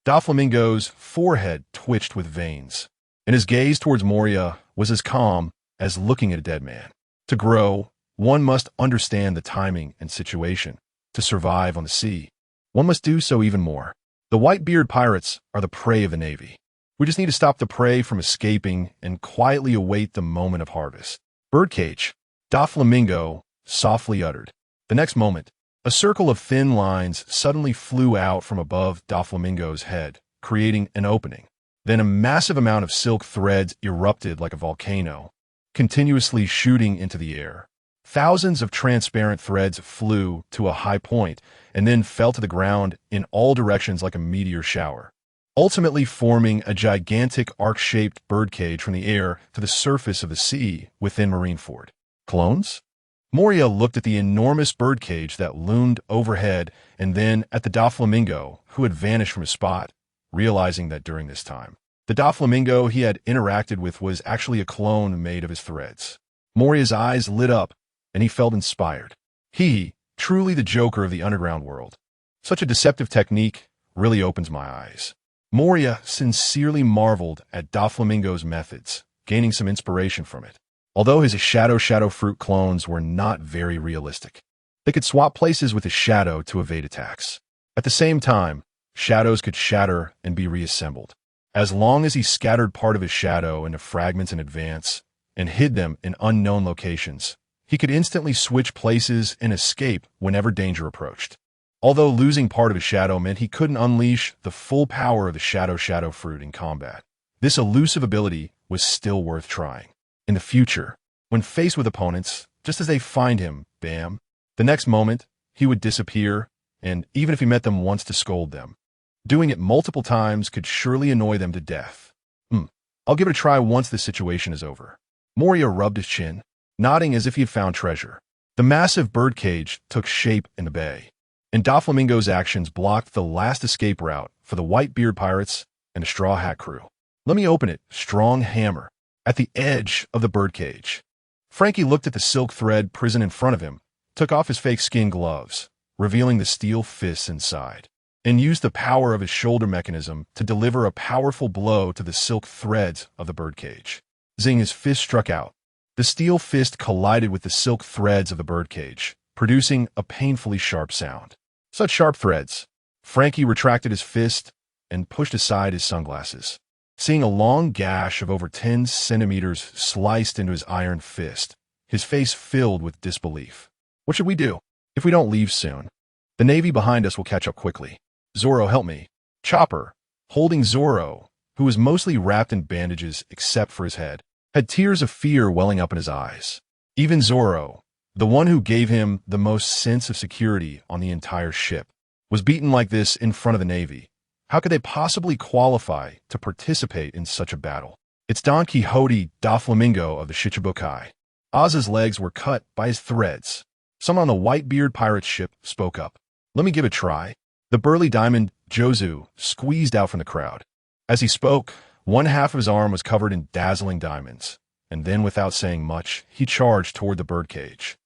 Doflamingo's forehead twitched with veins, and his gaze towards Moria was as calm as looking at a dead man. To grow, one must understand the timing and situation. To survive on the sea, one must do so even more. The Whitebeard pirates are the prey of the Navy. We just need to stop the prey from escaping and quietly await the moment of harvest. Birdcage, Doflamingo softly uttered. The next moment, a circle of thin lines suddenly flew out from above Doflamingo's head, creating an opening. Then a massive amount of silk threads erupted like a volcano, continuously shooting into the air. Thousands of transparent threads flew to a high point and then fell to the ground in all directions like a meteor shower, ultimately forming a gigantic arc-shaped birdcage from the air to the surface of the sea within Marineford. Clones? Moria looked at the enormous birdcage that loomed overhead and then at the Doflamingo, who had vanished from his spot, realizing that during this time, the Doflamingo he had interacted with was actually a clone made of his threads. Moria's eyes lit up, and he felt inspired. He, truly the Joker of the underground world. Such a deceptive technique really opens my eyes. Moria sincerely marveled at Doflamingo's methods, gaining some inspiration from it. Although his shadow fruit clones were not very realistic, they could swap places with his shadow to evade attacks. At the same time, shadows could shatter and be reassembled. As long as he scattered part of his shadow into fragments in advance and hid them in unknown locations, he could instantly switch places and escape whenever danger approached. Although losing part of his shadow meant he couldn't unleash the full power of the shadow fruit in combat, this elusive ability was still worth trying. In the future, when faced with opponents, just as they find him, bam, the next moment, he would disappear, and even if he met them once to scold them, doing it multiple times could surely annoy them to death. I'll give it a try once this situation is over. Moria rubbed his chin, nodding as if he had found treasure. The massive birdcage took shape in the bay, and Doflamingo's actions blocked the last escape route for the Whitebeard pirates and the Straw Hat crew. Let me open it, strong hammer, at the edge of the birdcage. Frankie looked at the silk thread prison in front of him, took off his fake skin gloves, revealing the steel fists inside, and used the power of his shoulder mechanism to deliver a powerful blow to the silk threads of the birdcage. Zing, his fist struck out. The steel fist collided with the silk threads of the birdcage, producing a painfully sharp sound. Such sharp threads. Frankie retracted his fist and pushed aside his sunglasses, seeing a long gash of over 10 centimeters sliced into his iron fist, his face filled with disbelief. What should we do? If we don't leave soon, the Navy behind us will catch up quickly. Zoro, help me. Chopper, holding Zoro, who was mostly wrapped in bandages except for his head, had tears of fear welling up in his eyes. Even Zoro, the one who gave him the most sense of security on the entire ship, was beaten like this in front of the Navy. How could they possibly qualify to participate in such a battle? It's Don Quixote Doflamingo of the Shichibukai. Oz's legs were cut by his threads. Someone on the Whitebeard pirate's ship spoke up. Let me give it a try. The burly diamond, Jozu, squeezed out from the crowd. As he spoke, one half of his arm was covered in dazzling diamonds, and then without saying much, he charged toward the birdcage.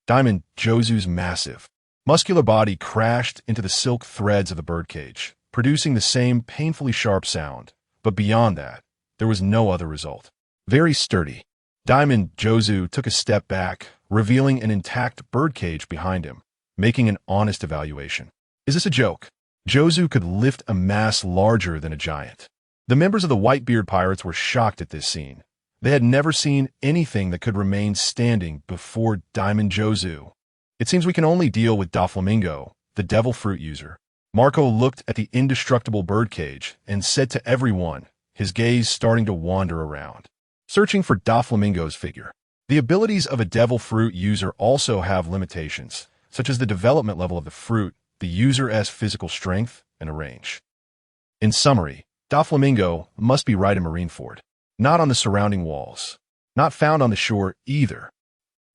Diamond Jozu's massive, muscular body crashed into the silk threads of the birdcage, producing the same painfully sharp sound, but beyond that, there was no other result. Very sturdy, Diamond Jozu took a step back, revealing an intact birdcage behind him, making an honest evaluation. Is this a joke? Jozu could lift a mass larger than a giant. The members of the Whitebeard pirates were shocked at this scene. They had never seen anything that could remain standing before Diamond Jozu. It seems we can only deal with Doflamingo, the devil fruit user. Marco looked at the indestructible birdcage and said to everyone, his gaze starting to wander around, searching for Doflamingo's figure. The abilities of a devil fruit user also have limitations, such as the development level of the fruit, the user's physical strength, and a range. In summary, Doflamingo must be right in Marineford, not on the surrounding walls, not found on the shore either.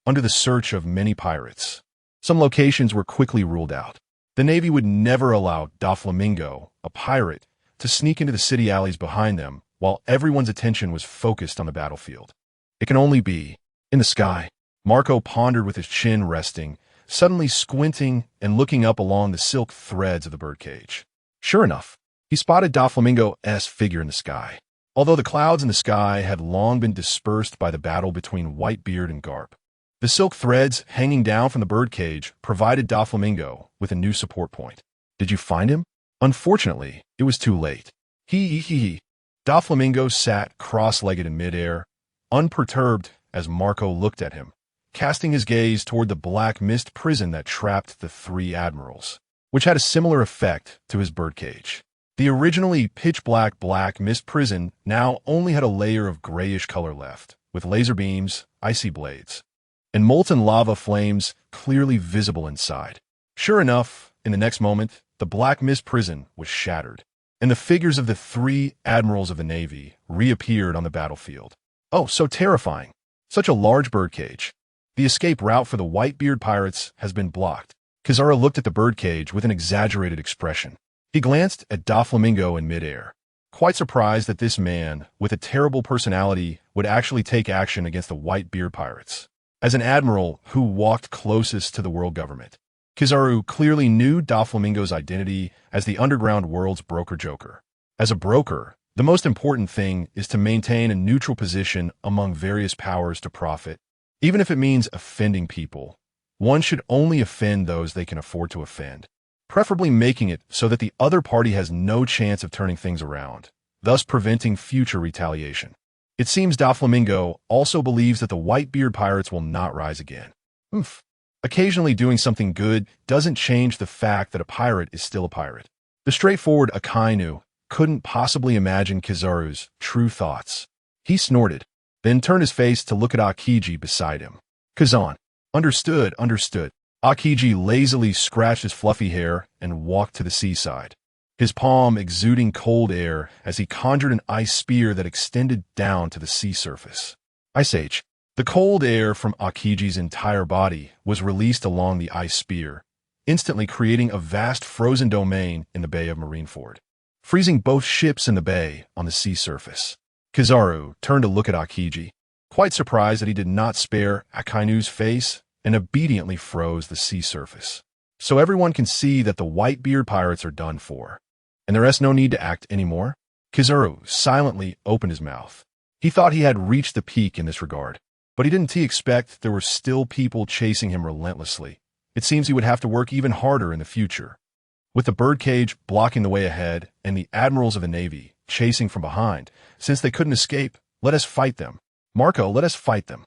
Under the search of many pirates, some locations were quickly ruled out. The Navy would never allow Doflamingo, a pirate, to sneak into the city alleys behind them while everyone's attention was focused on the battlefield. It can only be in the sky. Marco pondered with his chin resting, suddenly squinting and looking up along the silk threads of the birdcage. Sure enough, he spotted Doflamingo's figure in the sky, although the clouds in the sky had long been dispersed by the battle between Whitebeard and Garp. The silk threads hanging down from the birdcage provided Doflamingo with a new support point. Did you find him? Unfortunately, it was too late. He. Doflamingo sat cross-legged in midair, unperturbed as Marco looked at him, casting his gaze toward the black mist prison that trapped the three admirals, which had a similar effect to his birdcage. The originally pitch-black mist prison now only had a layer of grayish color left, with laser beams, icy blades, and molten lava flames clearly visible inside. Sure enough, in the next moment, the black mist prison was shattered, and the figures of the three admirals of the Navy reappeared on the battlefield. Oh, so terrifying. Such a large birdcage. The escape route for the Whitebeard pirates has been blocked. Kizaru looked at the birdcage with an exaggerated expression. He glanced at Doflamingo in midair, quite surprised that this man, with a terrible personality, would actually take action against the Whitebeard pirates. As an admiral who walked closest to the world government, Kizaru clearly knew Doflamingo's identity as the underground world's broker-joker. As a broker, the most important thing is to maintain a neutral position among various powers to profit. Even if it means offending people, one should only offend those they can afford to offend, preferably making it so that the other party has no chance of turning things around, thus preventing future retaliation. It seems Doflamingo also believes that the Whitebeard pirates will not rise again. Occasionally doing something good doesn't change the fact that a pirate is still a pirate. The straightforward Akainu couldn't possibly imagine Kizaru's true thoughts. He snorted, then turned his face to look at Akiji beside him. Kazan. Understood. Akiji lazily scratched his fluffy hair and walked to the seaside, his palm exuding cold air as he conjured an ice spear that extended down to the sea surface. Ice Age. The cold air from Akiji's entire body was released along the ice spear, instantly creating a vast frozen domain in the Bay of Marineford, freezing both ships in the bay on the sea surface. Kizaru turned to look at Akiji, quite surprised that he did not spare Akainu's face, and obediently froze the sea surface. So everyone can see that the Whitebeard pirates are done for, and there is no need to act anymore. Kizaru silently opened his mouth. He thought he had reached the peak in this regard, but he didn't expect there were still people chasing him relentlessly. It seems he would have to work even harder in the future. With the birdcage blocking the way ahead and the admirals of the Navy chasing from behind, since they couldn't escape, let us fight them. Marco, let us fight them.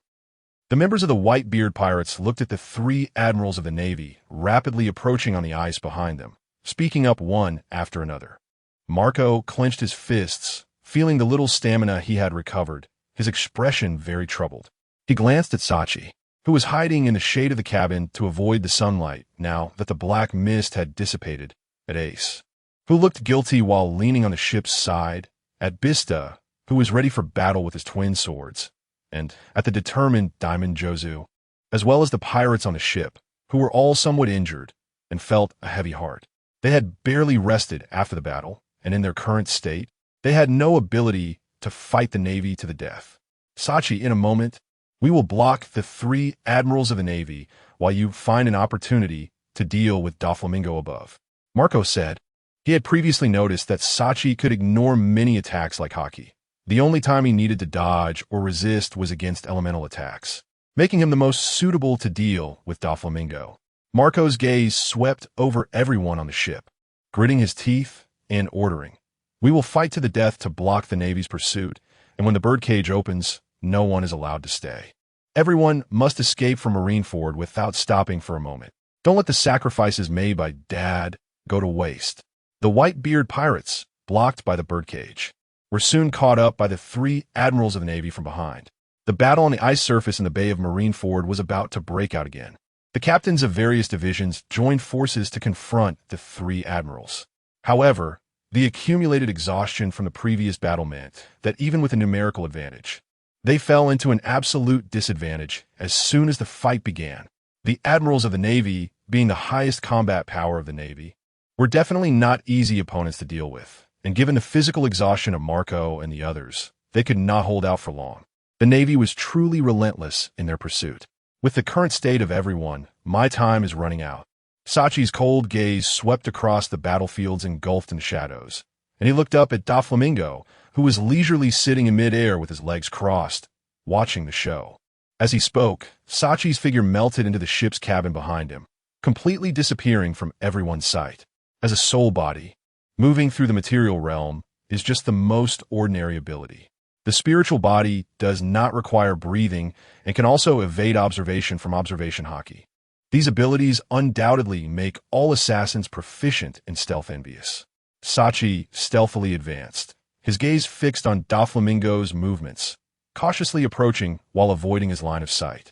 The members of the Whitebeard pirates looked at the three admirals of the Navy rapidly approaching on the ice behind them, speaking up one after another. Marco clenched his fists, feeling the little stamina he had recovered, his expression very troubled. He glanced at Sachi, who was hiding in the shade of the cabin to avoid the sunlight now that the black mist had dissipated, at Ace, who looked guilty while leaning on the ship's side, at Bista, who was ready for battle with his twin swords, and at the determined Diamond Jozu, as well as the pirates on the ship, who were all somewhat injured and felt a heavy heart. They had barely rested after the battle, and in their current state, they had no ability to fight the Navy to the death. Sachi, in a moment, we will block the three admirals of the Navy while you find an opportunity to deal with Doflamingo above. Marco said. He had previously noticed that Sachi could ignore many attacks like hockey. The only time he needed to dodge or resist was against elemental attacks, making him the most suitable to deal with Doflamingo. Marco's gaze swept over everyone on the ship, gritting his teeth and ordering. We will fight to the death to block the Navy's pursuit, and when the birdcage opens, no one is allowed to stay. Everyone must escape from Marineford without stopping for a moment. Don't let the sacrifices made by Dad go to waste. The Whitebeard pirates, blocked by the birdcage, were soon caught up by the three admirals of the Navy from behind. The battle on the ice surface in the Bay of Marineford was about to break out again. The captains of various divisions joined forces to confront the three admirals. However, the accumulated exhaustion from the previous battle meant that even with a numerical advantage, they fell into an absolute disadvantage as soon as the fight began. The admirals of the Navy, being the highest combat power of the Navy, were definitely not easy opponents to deal with, and given the physical exhaustion of Marco and the others, they could not hold out for long. The Navy was truly relentless in their pursuit. With the current state of everyone, my time is running out. Sachi's cold gaze swept across the battlefields engulfed in shadows, and he looked up at Doflamingo, who was leisurely sitting in midair with his legs crossed, watching the show. As he spoke, Sachi's figure melted into the ship's cabin behind him, completely disappearing from everyone's sight. As a soul body, moving through the material realm is just the most ordinary ability. The spiritual body does not require breathing and can also evade observation from observation haki. These abilities undoubtedly make all assassins proficient in stealth envious. Sachi stealthily advanced, his gaze fixed on Doflamingo's movements, cautiously approaching while avoiding his line of sight.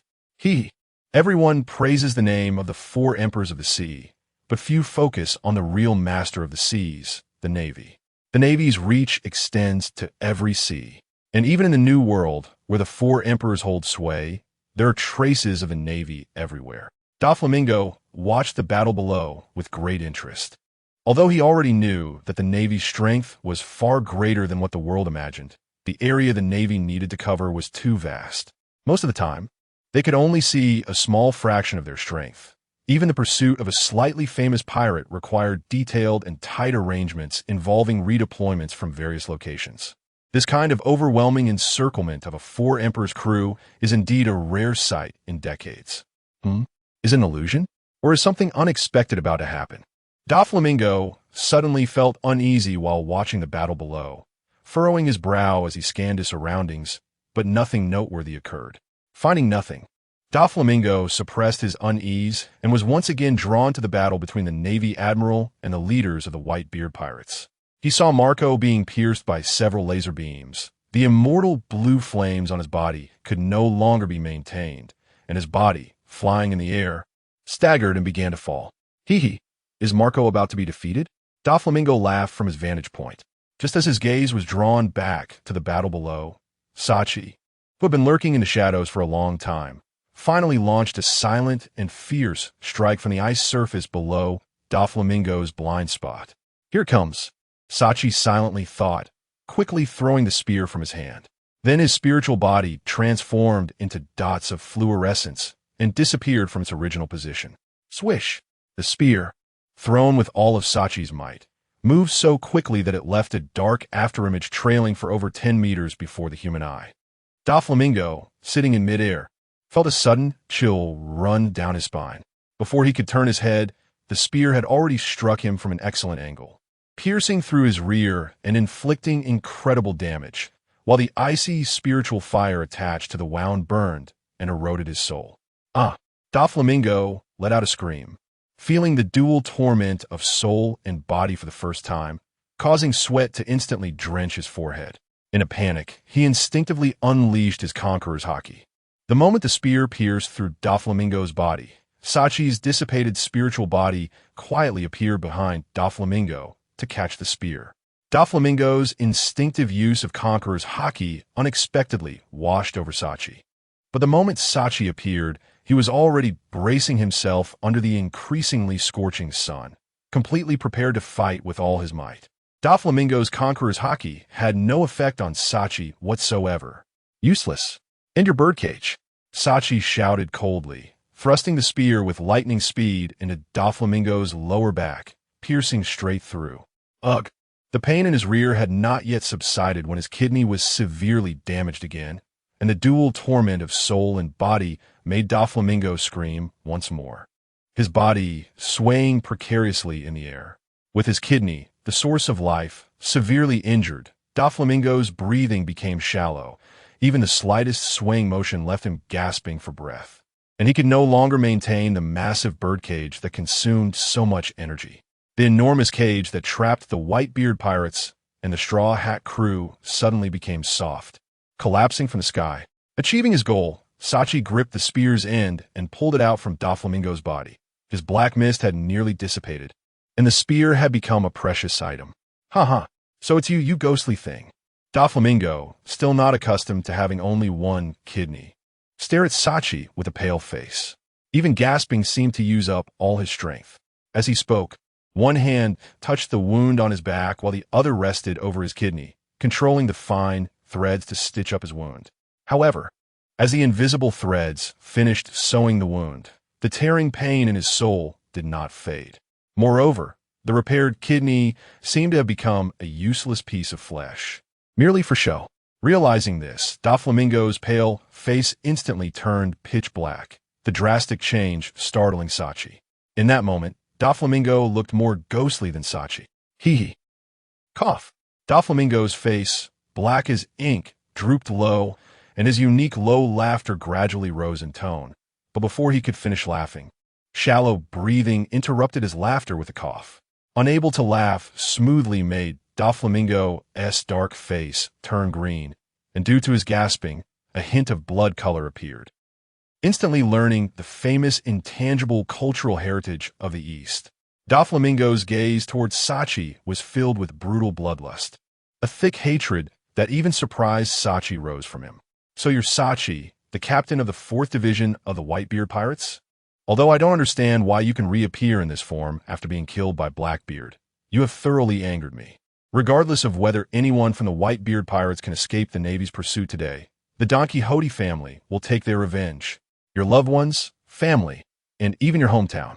Everyone praises the name of the 4 emperors of the sea, but few focus on the real master of the seas, the Navy. The Navy's reach extends to every sea. And even in the New World, where the 4 emperors hold sway, there are traces of a navy everywhere. Doflamingo watched the battle below with great interest. Although he already knew that the Navy's strength was far greater than what the world imagined, the area the Navy needed to cover was too vast. Most of the time, they could only see a small fraction of their strength. Even the pursuit of a slightly famous pirate required detailed and tight arrangements involving redeployments from various locations. This kind of overwhelming encirclement of a 4 emperors crew is indeed a rare sight in decades. Is it an illusion? Or is something unexpected about to happen? Doflamingo suddenly felt uneasy while watching the battle below, furrowing his brow as he scanned his surroundings, but nothing noteworthy occurred. Finding nothing, Doflamingo suppressed his unease and was once again drawn to the battle between the Navy admiral and the leaders of the Whitebeard pirates. He saw Marco being pierced by several laser beams. The immortal blue flames on his body could no longer be maintained, and his body, flying in the air, staggered and began to fall. Is Marco about to be defeated? Doflamingo laughed from his vantage point. Just as his gaze was drawn back to the battle below, Sachi, who had been lurking in the shadows for a long time, finally launched a silent and fierce strike from the ice surface below Doflamingo's blind spot. Here it comes, Sachi silently thought, quickly throwing the spear from his hand. Then his spiritual body transformed into dots of fluorescence and disappeared from its original position. Swish! The spear, thrown with all of Sachi's might, moved so quickly that it left a dark afterimage trailing for over 10 meters before the human eye. Doflamingo, sitting in midair, felt a sudden chill run down his spine. Before he could turn his head, the spear had already struck him from an excellent angle, piercing through his rear and inflicting incredible damage, while the icy spiritual fire attached to the wound burned and eroded his soul. Doflamingo let out a scream, feeling the dual torment of soul and body for the first time, causing sweat to instantly drench his forehead. In a panic, he instinctively unleashed his conqueror's haki. The moment the spear pierced through Doflamingo's body, Sachi's dissipated spiritual body quietly appeared behind Doflamingo to catch the spear. Doflamingo's instinctive use of conqueror's haki unexpectedly washed over Sachi. But the moment Sachi appeared, he was already bracing himself under the increasingly scorching sun, completely prepared to fight with all his might. Doflamingo's conqueror's haki had no effect on Sachi whatsoever. Useless. End your birdcage, Sachi shouted coldly, thrusting the spear with lightning speed into Doflamingo's lower back, piercing straight through. Ugh! The pain in his rear had not yet subsided when his kidney was severely damaged again, and the dual torment of soul and body made Doflamingo scream once more. His body swaying precariously in the air. With his kidney, the source of life, severely injured, Doflamingo's breathing became shallow. Even the slightest swaying motion left him gasping for breath, and he could no longer maintain the massive birdcage that consumed so much energy. The enormous cage that trapped the Whitebeard pirates and the Straw Hat crew suddenly became soft, collapsing from the sky. Achieving his goal, Sachi gripped the spear's end and pulled it out from Doflamingo's body. His black mist had nearly dissipated, and the spear had become a precious item. So it's you ghostly thing. Doflamingo, still not accustomed to having only one kidney, stared at Sachi with a pale face. Even gasping seemed to use up all his strength. As he spoke, one hand touched the wound on his back while the other rested over his kidney, controlling the fine threads to stitch up his wound. However, as the invisible threads finished sewing the wound, The tearing pain in his soul did not fade. Moreover, the repaired kidney seemed to have become a useless piece of flesh, merely for show. Realizing this, Doflamingo's pale face instantly turned pitch black, the drastic change startling Sachi. In that moment, Doflamingo looked more ghostly than Sachi. Hee. Cough. Doflamingo's face, black as ink, drooped low, and his unique low laughter gradually rose in tone. But before he could finish laughing, shallow breathing interrupted his laughter with a cough. Unable to laugh smoothly made Doflamingo's dark face turn green, and due to his gasping, a hint of blood color appeared. Instantly learning the famous intangible cultural heritage of the East, Doflamingo's gaze towards Sachi was filled with brutal bloodlust. A thick hatred that even surprised Sachi rose from him. So you're Sachi, the captain of the 4th Division of the Whitebeard Pirates? Although I don't understand why you can reappear in this form after being killed by Blackbeard, you have thoroughly angered me. Regardless of whether anyone from the Whitebeard Pirates can escape the Navy's pursuit today, the Don Quixote family will take their revenge. Your loved ones, family, and even your hometown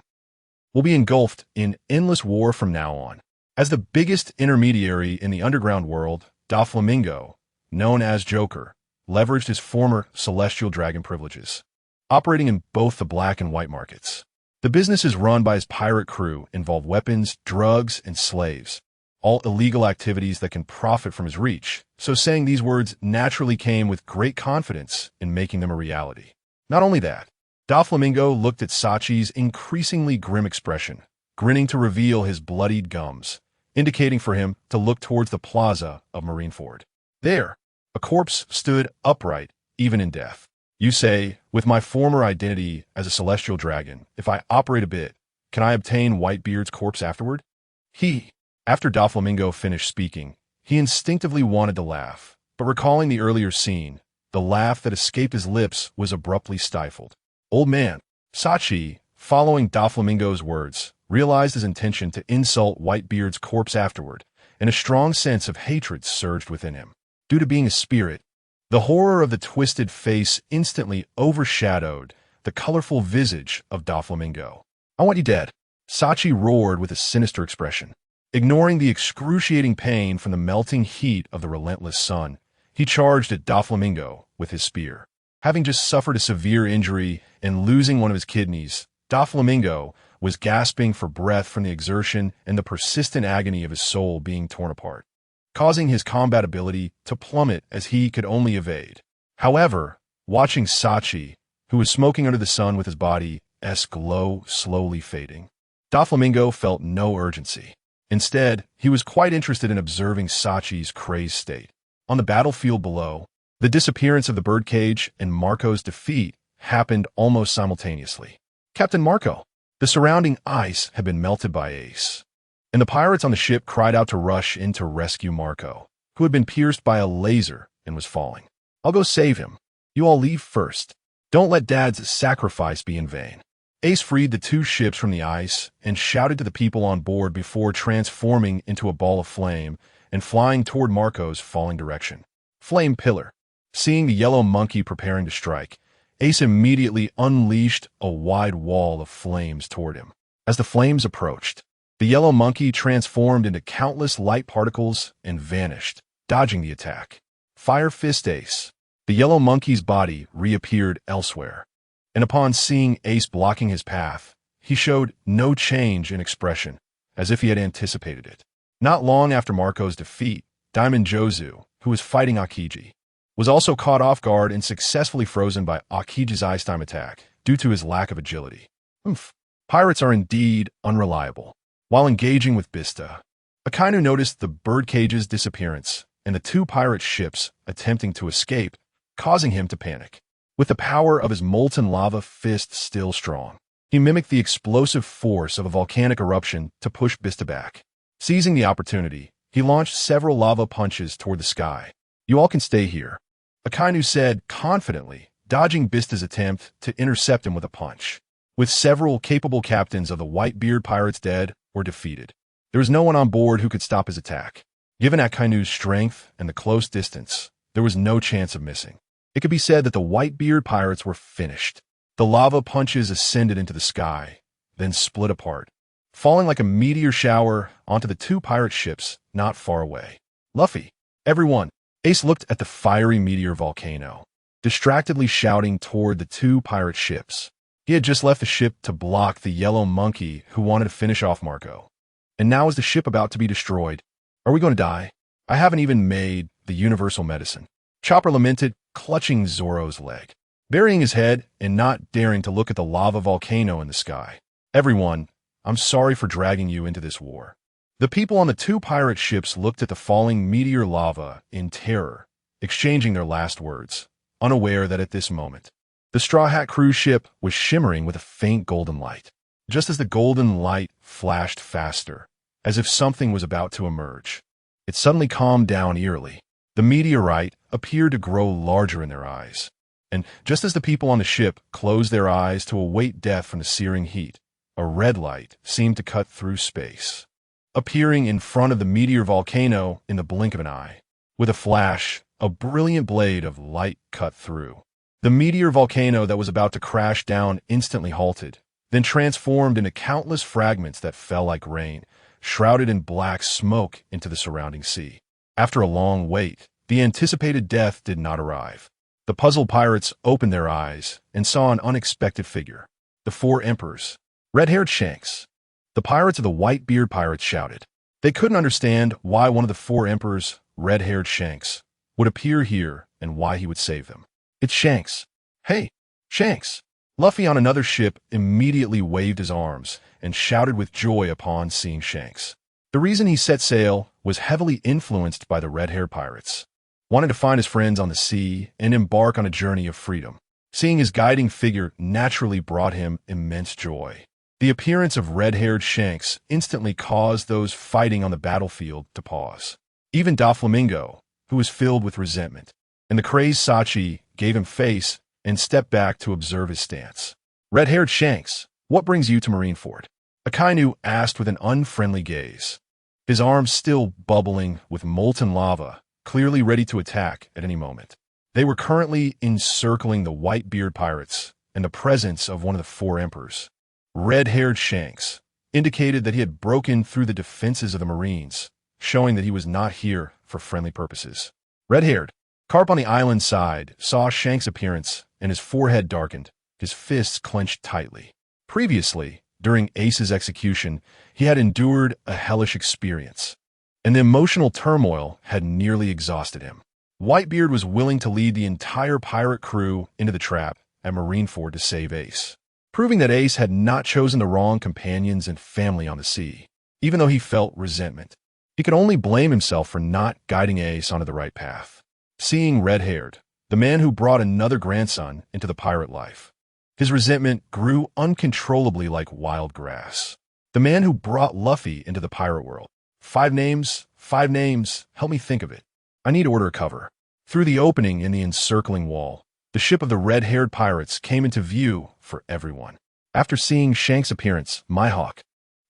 will be engulfed in endless war from now on. As the biggest intermediary in the underground world, Doflamingo, known as Joker, leveraged his former celestial dragon privileges, operating in both the black and white markets. The businesses run by his pirate crew involve weapons, drugs, and slaves, all illegal activities that can profit from his reach, so saying these words naturally came with great confidence in making them a reality. Not only that, Doflamingo looked at Sachi's increasingly grim expression, grinning to reveal his bloodied gums, indicating for him to look towards the plaza of Marineford. There, a corpse stood upright, even in death. You say, with my former identity as a celestial dragon, if I operate a bit, can I obtain Whitebeard's corpse afterward? After Doflamingo finished speaking, he instinctively wanted to laugh, but recalling the earlier scene, the laugh that escaped his lips was abruptly stifled. Old man, Sachi, following Doflamingo's words, realized his intention to insult Whitebeard's corpse afterward, and a strong sense of hatred surged within him. Due to being a spirit, the horror of the twisted face instantly overshadowed the colorful visage of Doflamingo. I want you dead, Sachi roared with a sinister expression. Ignoring the excruciating pain from the melting heat of the relentless sun, he charged at Doflamingo with his spear. Having just suffered a severe injury and losing one of his kidneys, Doflamingo was gasping for breath from the exertion and the persistent agony of his soul being torn apart, causing his combat ability to plummet as he could only evade. However, watching Sachi, who was smoking under the sun with his body's glow slowly fading, Doflamingo felt no urgency. Instead, he was quite interested in observing Sachi's crazed state. On the battlefield below, the disappearance of the birdcage and Marco's defeat happened almost simultaneously. Captain Marco! The surrounding ice had been melted by Ace, and the pirates on the ship cried out to rush in to rescue Marco, who had been pierced by a laser and was falling. I'll go save him. You all leave first. Don't let Dad's sacrifice be in vain. Ace freed the 2 ships from the ice and shouted to the people on board before transforming into a ball of flame and flying toward Marco's falling direction. Flame Pillar. Seeing the yellow monkey preparing to strike, Ace immediately unleashed a wide wall of flames toward him. As the flames approached, the yellow monkey transformed into countless light particles and vanished, dodging the attack. Fire Fist Ace. The yellow monkey's body reappeared elsewhere, and upon seeing Ace blocking his path, he showed no change in expression, as if he had anticipated it. Not long after Marco's defeat, Diamond Jozu, who was fighting Akiji, was also caught off guard and successfully frozen by Akiji's ice time attack due to his lack of agility. Pirates are indeed unreliable. While engaging with Bista, Akainu noticed the birdcage's disappearance and the 2 pirate ships attempting to escape, causing him to panic. With the power of his molten lava fist still strong, he mimicked the explosive force of a volcanic eruption to push Bista back. Seizing the opportunity, he launched several lava punches toward the sky. You all can stay here, Akainu said confidently, dodging Bista's attempt to intercept him with a punch. With several capable captains of the Whitebeard Pirates dead or defeated, there was no one on board who could stop his attack. Given Akainu's strength and the close distance, there was no chance of missing. It could be said that the Whitebeard Pirates were finished. The lava punches ascended into the sky, then split apart, falling like a meteor shower onto the two pirate ships not far away. Luffy, everyone! Ace looked at the fiery meteor volcano, distractedly shouting toward the two pirate ships. He had just left the ship to block the yellow monkey who wanted to finish off Marco. And now is the ship about to be destroyed? Are we going to die? I haven't even made the universal medicine. Chopper lamented, clutching Zoro's leg, burying his head and not daring to look at the lava volcano in the sky. Everyone, I'm sorry for dragging you into this war. The people on the two pirate ships looked at the falling meteor lava in terror, exchanging their last words, unaware that at this moment, the Straw Hat cruise ship was shimmering with a faint golden light. Just as the golden light flashed faster, as if something was about to emerge, it suddenly calmed down eerily. The meteorite appeared to grow larger in their eyes, and just as the people on the ship closed their eyes to await death from the searing heat, a red light seemed to cut through space, appearing in front of the meteor volcano in the blink of an eye. With a flash, a brilliant blade of light cut through. The meteor volcano that was about to crash down instantly halted, then transformed into countless fragments that fell like rain, shrouded in black smoke into the surrounding sea. After a long wait, the anticipated death did not arrive. The puzzled pirates opened their eyes and saw an unexpected figure. The four emperors. Red-haired Shanks. The pirates of the Whitebeard pirates shouted. They couldn't understand why one of the four emperors, red-haired Shanks, would appear here and why he would save them. It's Shanks. Hey, Shanks! Luffy on another ship immediately waved his arms and shouted with joy upon seeing Shanks. The reason he set sail was heavily influenced by the red-haired pirates, wanting to find his friends on the sea and embark on a journey of freedom. Seeing his guiding figure naturally brought him immense joy. The appearance of red-haired Shanks instantly caused those fighting on the battlefield to pause. Even Doflamingo, who was filled with resentment, and the crazed Sachi gave him face and stepped back to observe his stance. Red-haired Shanks, what brings you to Marineford? Akainu asked with an unfriendly gaze, his arms still bubbling with molten lava, clearly ready to attack at any moment. They were currently encircling the Whitebeard pirates and the presence of one of the four emperors. Red-haired Shanks indicated that he had broken through the defenses of the Marines, showing that he was not here for friendly purposes. Red-haired, Carp on the island side saw Shanks' appearance and his forehead darkened, his fists clenched tightly. Previously, during Ace's execution, he had endured a hellish experience, and the emotional turmoil had nearly exhausted him. Whitebeard was willing to lead the entire pirate crew into the trap at Marineford to save Ace, proving that Ace had not chosen the wrong companions and family on the sea. Even though he felt resentment, he could only blame himself for not guiding Ace onto the right path. Seeing red-haired, the man who brought another grandson into the pirate life, his resentment grew uncontrollably like wild grass. The man who brought Luffy into the pirate world. 5 names, help me think of it. I need order of cover. Through the opening in the encircling wall, the ship of the red-haired pirates came into view for everyone. After seeing Shanks' appearance, Mihawk,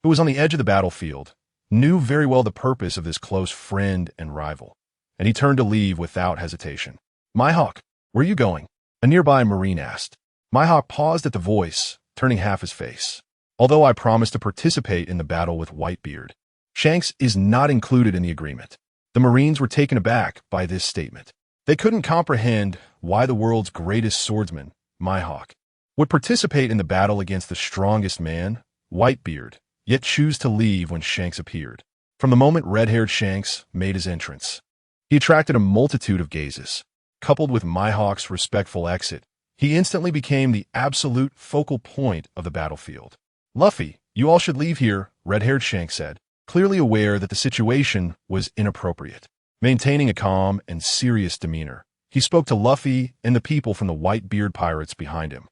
who was on the edge of the battlefield, knew very well the purpose of this close friend and rival, and he turned to leave without hesitation. Mihawk, where are you going? A nearby Marine asked. Mihawk paused at the voice, turning half his face. Although I promised to participate in the battle with Whitebeard, Shanks is not included in the agreement. The Marines were taken aback by this statement. They couldn't comprehend why the world's greatest swordsman, Mihawk, would participate in the battle against the strongest man, Whitebeard, yet choose to leave when Shanks appeared. From the moment red-haired Shanks made his entrance, he attracted a multitude of gazes. Coupled with Mihawk's respectful exit, he instantly became the absolute focal point of the battlefield. Luffy, you all should leave here, red-haired Shanks said, clearly aware that the situation was inappropriate. Maintaining a calm and serious demeanor, he spoke to Luffy and the people from the Whitebeard pirates behind him.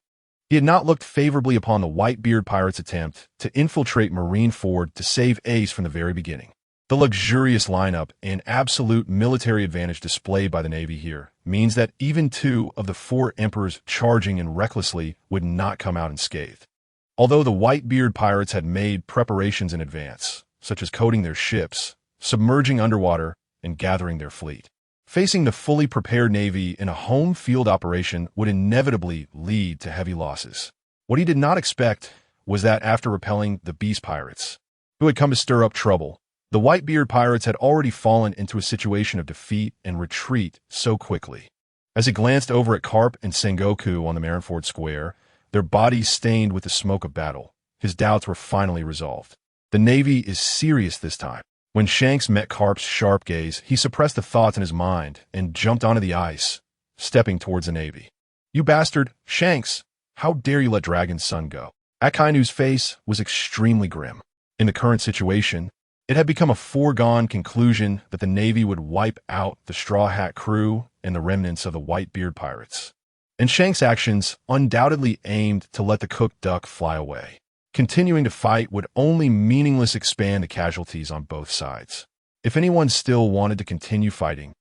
He had not looked favorably upon the Whitebeard pirates' attempt to infiltrate Marineford to save Ace from the very beginning. The luxurious lineup and absolute military advantage displayed by the Navy here means that even 2 of the 4 emperors charging in recklessly would not come out unscathed. Although the Whitebeard pirates had made preparations in advance, such as coating their ships, submerging underwater, and gathering their fleet, Facing the fully prepared Navy in a home field operation would inevitably lead to heavy losses. What he did not expect was that after repelling the Beast Pirates, who had come to stir up trouble, the Whitebeard pirates had already fallen into a situation of defeat and retreat so quickly. As he glanced over at Carp and Sengoku on the Marineford Square, their bodies stained with the smoke of battle, his doubts were finally resolved. The Navy is serious this time. When Shanks met Carp's sharp gaze, he suppressed the thoughts in his mind and jumped onto the ice, stepping towards the Navy. "You bastard, Shanks! How dare you let Dragon's son go?" Akainu's face was extremely grim. In the current situation, it had become a foregone conclusion that the Navy would wipe out the Straw Hat crew and the remnants of the Whitebeard pirates. And Shanks' actions undoubtedly aimed to let the cooked duck fly away. Continuing to fight would only meaninglessly expand the casualties on both sides. If anyone still wanted to continue fighting,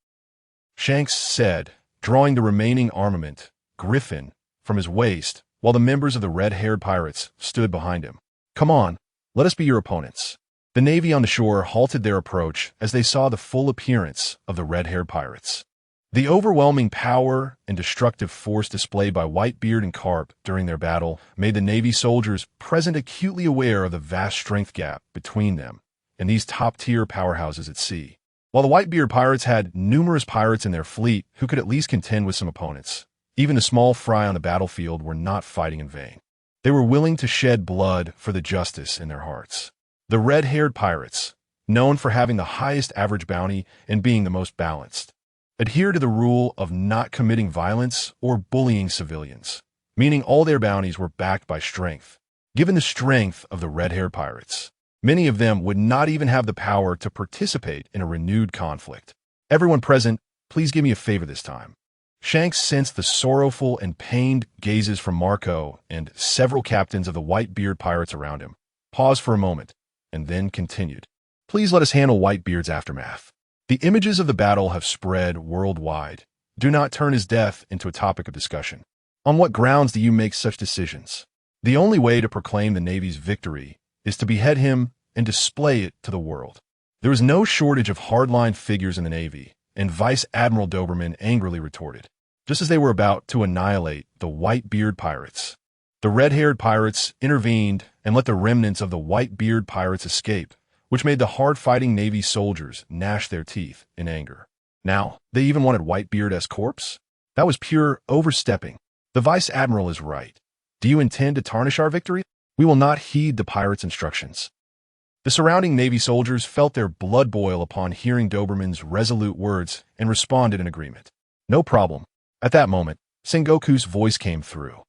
Shanks said, drawing the remaining armament, Griffin, from his waist, while the members of the red-haired pirates stood behind him. "Come on, let us be your opponents." The Navy on the shore halted their approach as they saw the full appearance of the red-haired pirates. The overwhelming power and destructive force displayed by Whitebeard and Carp during their battle made the Navy soldiers present acutely aware of the vast strength gap between them and these top-tier powerhouses at sea. While the Whitebeard pirates had numerous pirates in their fleet who could at least contend with some opponents, even the small fry on the battlefield were not fighting in vain. They were willing to shed blood for the justice in their hearts. The red-haired pirates, known for having the highest average bounty and being the most balanced, adhere to the rule of not committing violence or bullying civilians, meaning all their bounties were backed by strength. Given the strength of the red-haired pirates, many of them would not even have the power to participate in a renewed conflict. "Everyone present, please give me a favor this time." Shanks sensed the sorrowful and pained gazes from Marco and several captains of the Whitebeard pirates around him, paused for a moment, and then continued. "Please let us handle Whitebeard's aftermath. The images of the battle have spread worldwide. Do not turn his death into a topic of discussion. On what grounds do you make such decisions? The only way to proclaim the Navy's victory is to behead him and display it to the world." There was no shortage of hardline figures in the Navy, and Vice Admiral Doberman angrily retorted, just as they were about to annihilate the Whitebeard pirates. The red-haired pirates intervened and let the remnants of the Whitebeard pirates escape, which made the hard-fighting Navy soldiers gnash their teeth in anger. Now, they even wanted Whitebeard as corpse? That was pure overstepping. The Vice Admiral is right. Do you intend to tarnish our victory? We will not heed the pirates' instructions. The surrounding Navy soldiers felt their blood boil upon hearing Doberman's resolute words and responded in agreement. "No problem." At that moment, Sengoku's voice came through.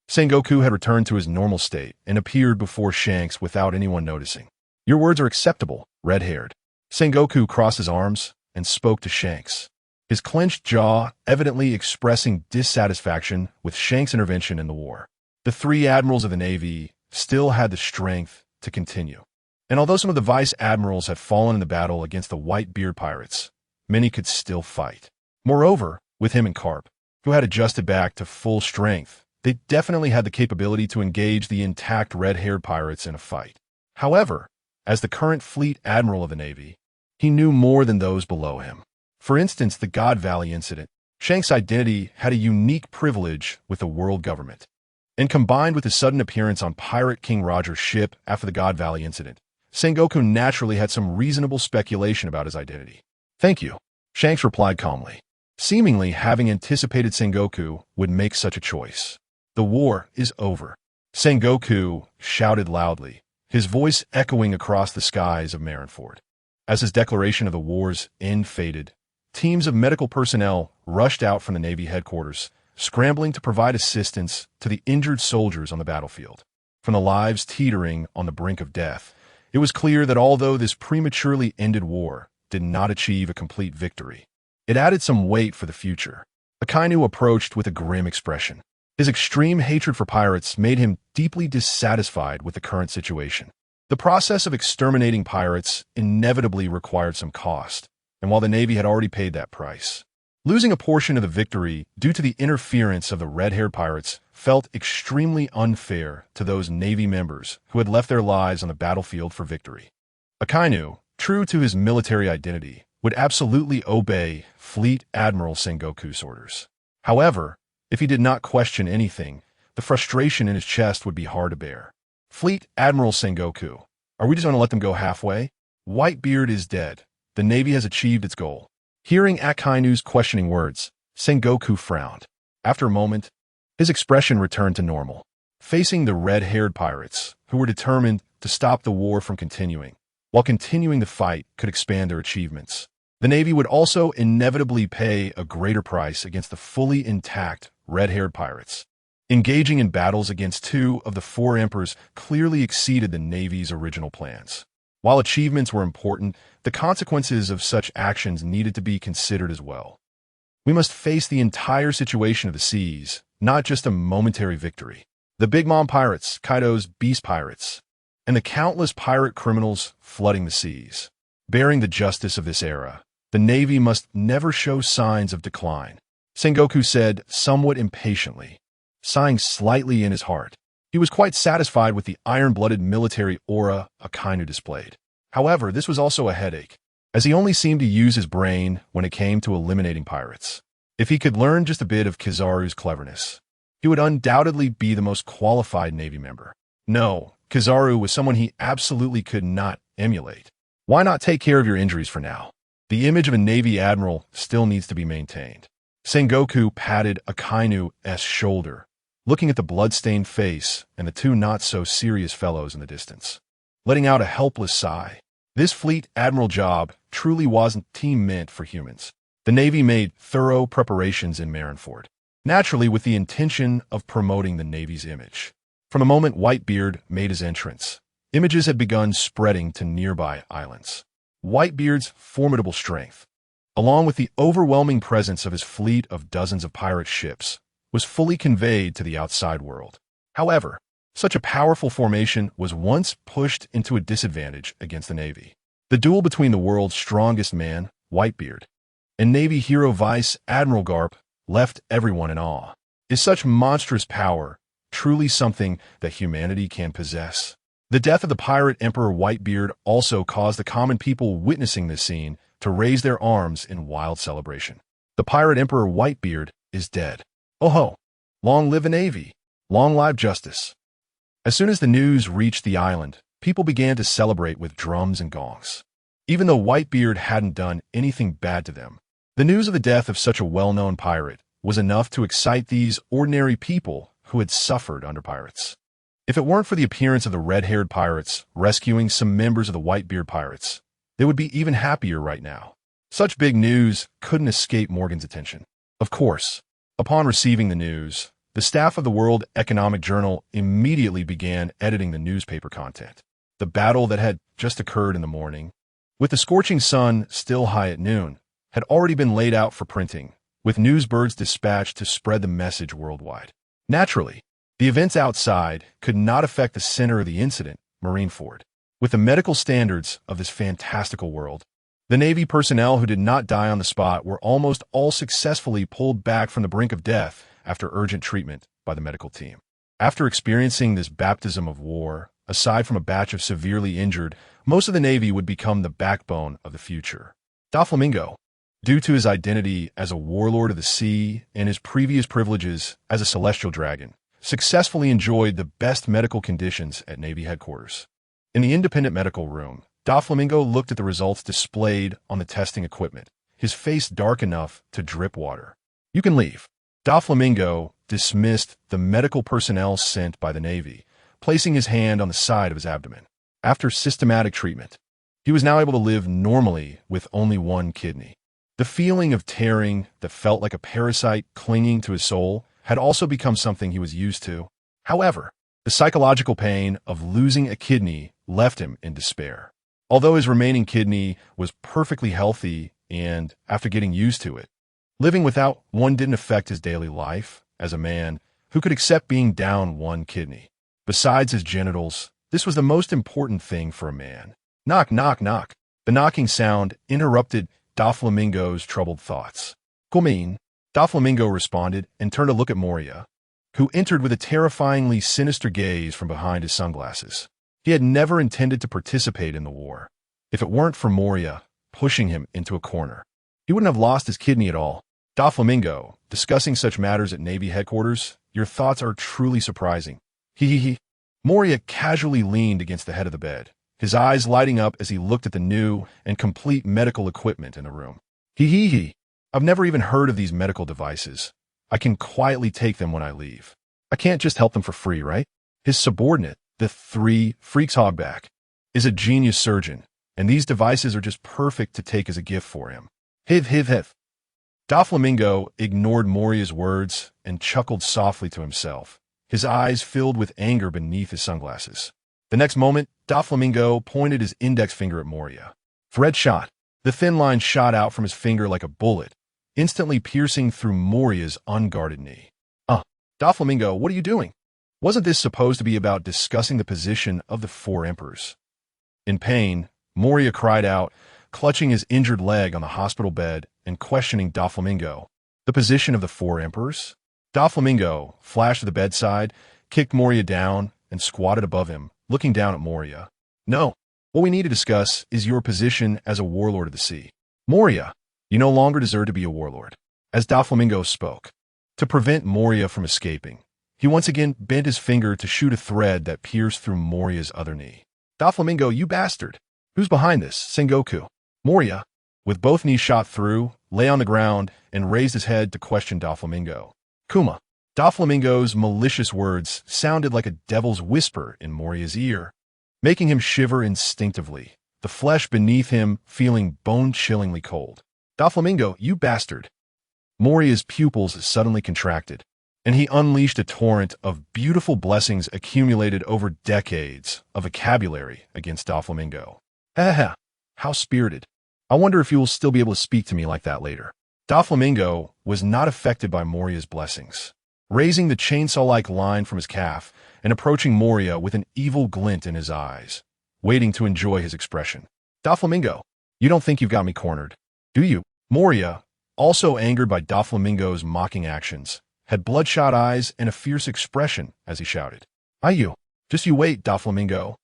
Sengoku had returned to his normal state and appeared before Shanks without anyone noticing. "Your words are acceptable, red-haired." Sengoku crossed his arms and spoke to Shanks, his clenched jaw evidently expressing dissatisfaction with Shanks' intervention in the war. The three admirals of the Navy still had the strength to continue. And although some of the vice admirals had fallen in the battle against the Whitebeard pirates, many could still fight. Moreover, with him and Carp, who had adjusted back to full strength, they definitely had the capability to engage the intact red-haired pirates in a fight. However, as the current fleet admiral of the Navy, he knew more than those below him. For instance, the God Valley incident. Shanks' identity had a unique privilege with the world government. And combined with his sudden appearance on Pirate King Roger's ship after the God Valley incident, Sengoku naturally had some reasonable speculation about his identity. "Thank you," Shanks replied calmly, seemingly having anticipated Sengoku would make such a choice. "The war is over," Sengoku shouted loudly, his voice echoing across the skies of Marineford. As his declaration of the war's end faded, teams of medical personnel rushed out from the Navy headquarters, scrambling to provide assistance to the injured soldiers on the battlefield. From the lives teetering on the brink of death, it was clear that although this prematurely ended war did not achieve a complete victory, it added some weight for the future. Akainu approached with a grim expression. His extreme hatred for pirates made him deeply dissatisfied with the current situation. The process of exterminating pirates inevitably required some cost, and while the Navy had already paid that price, losing a portion of the victory due to the interference of the red-haired pirates felt extremely unfair to those Navy members who had left their lives on the battlefield for victory. Akainu, true to his military identity, would absolutely obey Fleet Admiral Sengoku's orders. However, if he did not question anything, the frustration in his chest would be hard to bear. Fleet Admiral Sengoku, are we just going to let them go halfway? Whitebeard is dead. The Navy has achieved its goal. Hearing Akainu's questioning words, Sengoku frowned. After a moment, his expression returned to normal. Facing the red-haired pirates, who were determined to stop the war from continuing, while continuing the fight could expand their achievements, the Navy would also inevitably pay a greater price against the fully intact red-haired pirates. Engaging in battles against two of the four emperors clearly exceeded the Navy's original plans. While achievements were important, the consequences of such actions needed to be considered as well. We must face the entire situation of the seas, not just a momentary victory. The Big Mom pirates, Kaido's beast pirates, and the countless pirate criminals flooding the seas. Bearing the justice of this era, the Navy must never show signs of decline, Sengoku said somewhat impatiently, sighing slightly in his heart. He was quite satisfied with the iron-blooded military aura Akainu displayed. However, this was also a headache, as he only seemed to use his brain when it came to eliminating pirates. If he could learn just a bit of Kizaru's cleverness, he would undoubtedly be the most qualified Navy member. No, Kizaru was someone he absolutely could not emulate. Why not take care of your injuries for now? The image of a Navy admiral still needs to be maintained. Sengoku patted Akainu's shoulder, looking at the blood-stained face and the two not-so-serious fellows in the distance, letting out a helpless sigh. This fleet admiral job truly wasn't team meant for humans. The Navy made thorough preparations in Marineford, naturally with the intention of promoting the Navy's image. From the moment Whitebeard made his entrance, images had begun spreading to nearby islands. Whitebeard's formidable strength, along with the overwhelming presence of his fleet of dozens of pirate ships, was fully conveyed to the outside world. However, such a powerful formation was once pushed into a disadvantage against the Navy. The duel between the world's strongest man, Whitebeard, and Navy hero Vice Admiral Garp left everyone in awe. Is such monstrous power truly something that humanity can possess? The death of the pirate Emperor Whitebeard also caused the common people witnessing this scene to raise their arms in wild celebration. The pirate Emperor Whitebeard is dead. Oh ho! Long live the Navy! Long live justice! As soon as the news reached the island, people began to celebrate with drums and gongs. Even though Whitebeard hadn't done anything bad to them, the news of the death of such a well-known pirate was enough to excite these ordinary people who had suffered under pirates. If it weren't for the appearance of the red-haired pirates rescuing some members of the Whitebeard pirates, they would be even happier right now. Such big news couldn't escape Morgan's attention. Of course, upon receiving the news, the staff of the World Economic Journal immediately began editing the newspaper content. The battle that had just occurred in the morning, with the scorching sun still high at noon, had already been laid out for printing, with newsbirds dispatched to spread the message worldwide. Naturally, the events outside could not affect the center of the incident, Marineford. With the medical standards of this fantastical world, the Navy personnel who did not die on the spot were almost all successfully pulled back from the brink of death after urgent treatment by the medical team. After experiencing this baptism of war, aside from a batch of severely injured, most of the Navy would become the backbone of the future. Doflamingo, due to his identity as a warlord of the sea and his previous privileges as a celestial dragon, successfully enjoyed the best medical conditions at Navy headquarters. In the independent medical room, Doflamingo looked at the results displayed on the testing equipment, his face dark enough to drip water. You can leave. Doflamingo dismissed the medical personnel sent by the Navy, placing his hand on the side of his abdomen. After systematic treatment, he was now able to live normally with only one kidney. The feeling of tearing that felt like a parasite clinging to his soul had also become something he was used to. However, the psychological pain of losing a kidney left him in despair. Although his remaining kidney was perfectly healthy and, after getting used to it, living without one didn't affect his daily life as a man who could accept being down one kidney. Besides his genitals, this was the most important thing for a man. Knock, knock, knock. The knocking sound interrupted Doflamingo's troubled thoughts. Come. Doflamingo responded and turned to look at Moria, who entered with a terrifyingly sinister gaze from behind his sunglasses. He had never intended to participate in the war. If it weren't for Moria, pushing him into a corner. He wouldn't have lost his kidney at all. Doflamingo, discussing such matters at Navy headquarters, your thoughts are truly surprising. He. Moria casually leaned against the head of the bed, his eyes lighting up as he looked at the new and complete medical equipment in the room. He. I've never even heard of these medical devices. I can quietly take them when I leave. I can't just help them for free, right? His subordinate, the 3 Freaks Hogback, is a genius surgeon, and these devices are just perfect to take as a gift for him. Hiv. Doflamingo ignored Moria's words and chuckled softly to himself, his eyes filled with anger beneath his sunglasses. The next moment, Doflamingo pointed his index finger at Moria. Thread shot. The thin line shot out from his finger like a bullet, instantly piercing through Moria's unguarded knee. Doflamingo, what are you doing? Wasn't this supposed to be about discussing the position of the 4 emperors? In pain, Moria cried out, clutching his injured leg on the hospital bed and questioning Doflamingo. The position of the 4 emperors? Doflamingo flashed to the bedside, kicked Moria down, and squatted above him, looking down at Moria. No, what we need to discuss is your position as a warlord of the sea. Moria, you no longer deserve to be a warlord. As Doflamingo spoke, to prevent Moria from escaping, he once again bent his finger to shoot a thread that pierced through Moria's other knee. Doflamingo, you bastard! Who's behind this? Sengoku. Moria, with both knees shot through, lay on the ground and raised his head to question Doflamingo. Kuma. Doflamingo's malicious words sounded like a devil's whisper in Moria's ear, making him shiver instinctively, the flesh beneath him feeling bone-chillingly cold. Doflamingo, you bastard! Moria's pupils suddenly contracted, and he unleashed a torrent of beautiful blessings accumulated over decades of vocabulary against Doflamingo. How spirited. I wonder if you will still be able to speak to me like that later. Doflamingo was not affected by Moria's blessings, raising the chainsaw-like line from his calf and approaching Moria with an evil glint in his eyes, waiting to enjoy his expression. Doflamingo, you don't think you've got me cornered, do you? Moria, also angered by Doflamingo's mocking actions, had bloodshot eyes and a fierce expression as he shouted. Just you wait, Doflamingo.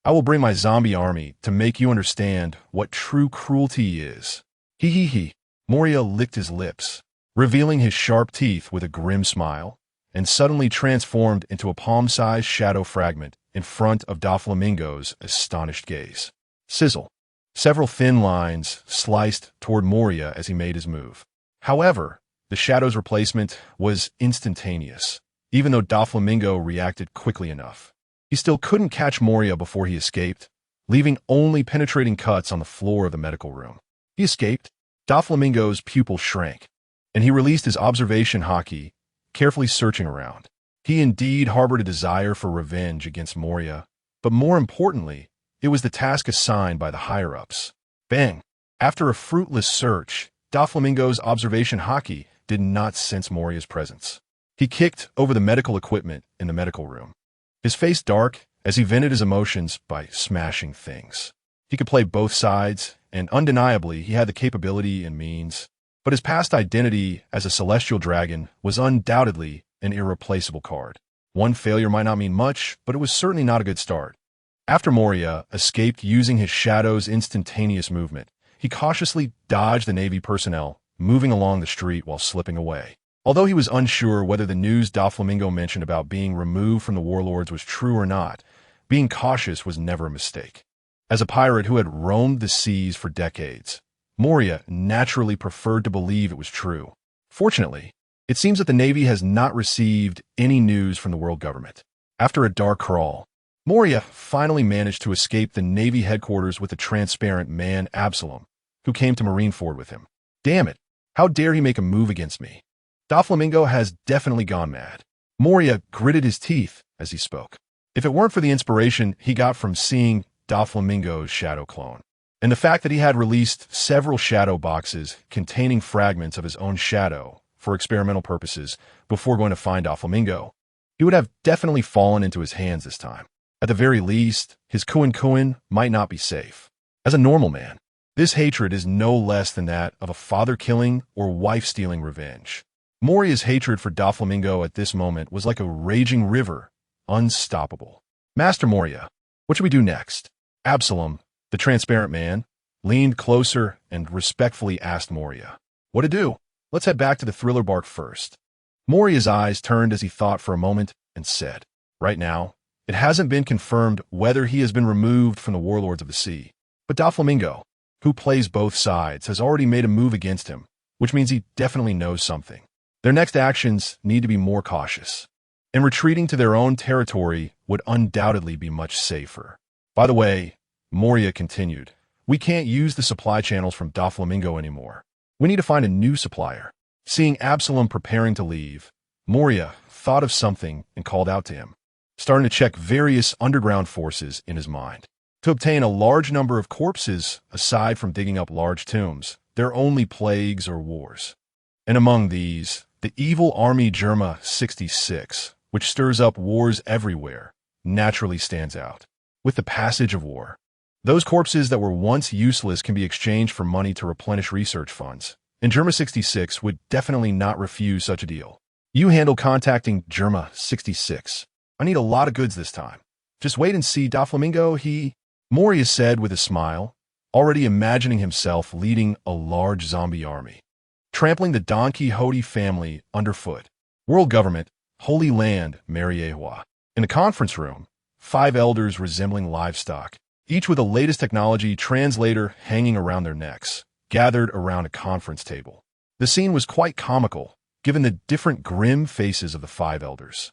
I will bring my zombie army to make you understand what true cruelty is. He. Moria licked his lips, revealing his sharp teeth with a grim smile, and suddenly transformed into a palm-sized shadow fragment in front of Doflamingo's astonished gaze. Sizzle. Several thin lines sliced toward Moria as he made his move. However, the shadow's replacement was instantaneous, even though Doflamingo reacted quickly enough. He still couldn't catch Moria before he escaped, leaving only penetrating cuts on the floor of the medical room. He escaped. Doflamingo's pupil shrank, and he released his observation haki, carefully searching around. He indeed harbored a desire for revenge against Moria, but more importantly, it was the task assigned by the higher-ups. Bang! After a fruitless search, Doflamingo's observation haki did not sense Moria's presence. He kicked over the medical equipment in the medical room, his face dark as he vented his emotions by smashing things. He could play both sides, and undeniably he had the capability and means, but his past identity as a celestial dragon was undoubtedly an irreplaceable card. One failure might not mean much, but it was certainly not a good start. After Moria escaped using his shadow's instantaneous movement, he cautiously dodged the Navy personnel, moving along the street while slipping away. Although he was unsure whether the news Doflamingo mentioned about being removed from the warlords was true or not, being cautious was never a mistake. As a pirate who had roamed the seas for decades, Moria naturally preferred to believe it was true. Fortunately, it seems that the Navy has not received any news from the world government. After a dark crawl, Moria finally managed to escape the Navy headquarters with the transparent man Absalom, who came to Marineford with him. Damn it, how dare he make a move against me? Doflamingo has definitely gone mad. Moria gritted his teeth as he spoke. If it weren't for the inspiration he got from seeing Doflamingo's shadow clone, and the fact that he had released several shadow boxes containing fragments of his own shadow for experimental purposes before going to find Doflamingo, he would have definitely fallen into his hands this time. At the very least, his Kuin might not be safe. As a normal man, this hatred is no less than that of a father-killing or wife-stealing revenge. Moria's hatred for Doflamingo at this moment was like a raging river, unstoppable. Master Moria, what should we do next? Absalom, the transparent man, leaned closer and respectfully asked Moria, "What to do? Let's head back to the thriller bark first." Moria's eyes turned as he thought for a moment and said, "Right now, it hasn't been confirmed whether he has been removed from the warlords of the sea. But Doflamingo, who plays both sides, has already made a move against him, which means he definitely knows something. Their next actions need to be more cautious, and retreating to their own territory would undoubtedly be much safer. By the way," Moria continued, "we can't use the supply channels from Doflamingo anymore. We need to find a new supplier." Seeing Absalom preparing to leave, Moria thought of something and called out to him, starting to check various underground forces in his mind. To obtain a large number of corpses, aside from digging up large tombs, there are only plagues or wars. And among these, the evil army Germa 66, which stirs up wars everywhere, naturally stands out. With the passage of war, those corpses that were once useless can be exchanged for money to replenish research funds, and Germa 66 would definitely not refuse such a deal. "You handle contacting Germa 66. I need a lot of goods this time. Just wait and see Doflamingo, Moria said with a smile, already imagining himself leading a large zombie army, trampling the Don Quixote family underfoot. World Government, Holy Land, Mariehua. In a conference room, 5 elders resembling livestock, each with the latest technology translator hanging around their necks, gathered around a conference table. The scene was quite comical, given the different grim faces of the 5 elders.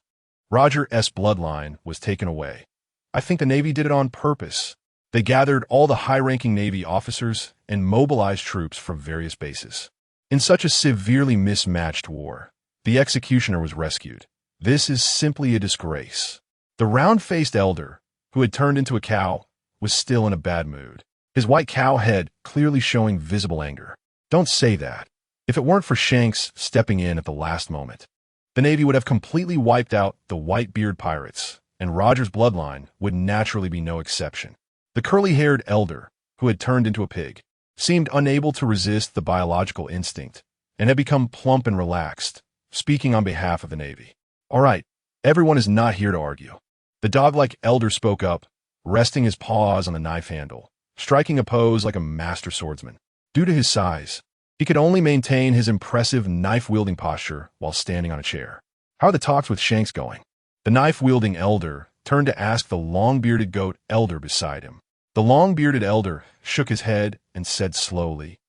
Roger's bloodline was taken away. I think the Navy did it on purpose. They gathered all the high-ranking Navy officers and mobilized troops from various bases. In such a severely mismatched war, the executioner was rescued. This is simply a disgrace. The round-faced elder, who had turned into a cow, was still in a bad mood, his white cow head clearly showing visible anger. Don't say that. If it weren't for Shanks stepping in at the last moment, the Navy would have completely wiped out the Whitebeard pirates, and Roger's bloodline would naturally be no exception. The curly-haired elder, who had turned into a pig, seemed unable to resist the biological instinct and had become plump and relaxed, speaking on behalf of the Navy. "All right, everyone is not here to argue." The dog-like elder spoke up, resting his paws on the knife handle, striking a pose like a master swordsman. Due to his size, he could only maintain his impressive knife-wielding posture while standing on a chair. "How are the talks with Shanks going?" The knife-wielding elder turned to ask the long-bearded goat elder beside him. The long-bearded elder shook his head and said slowly,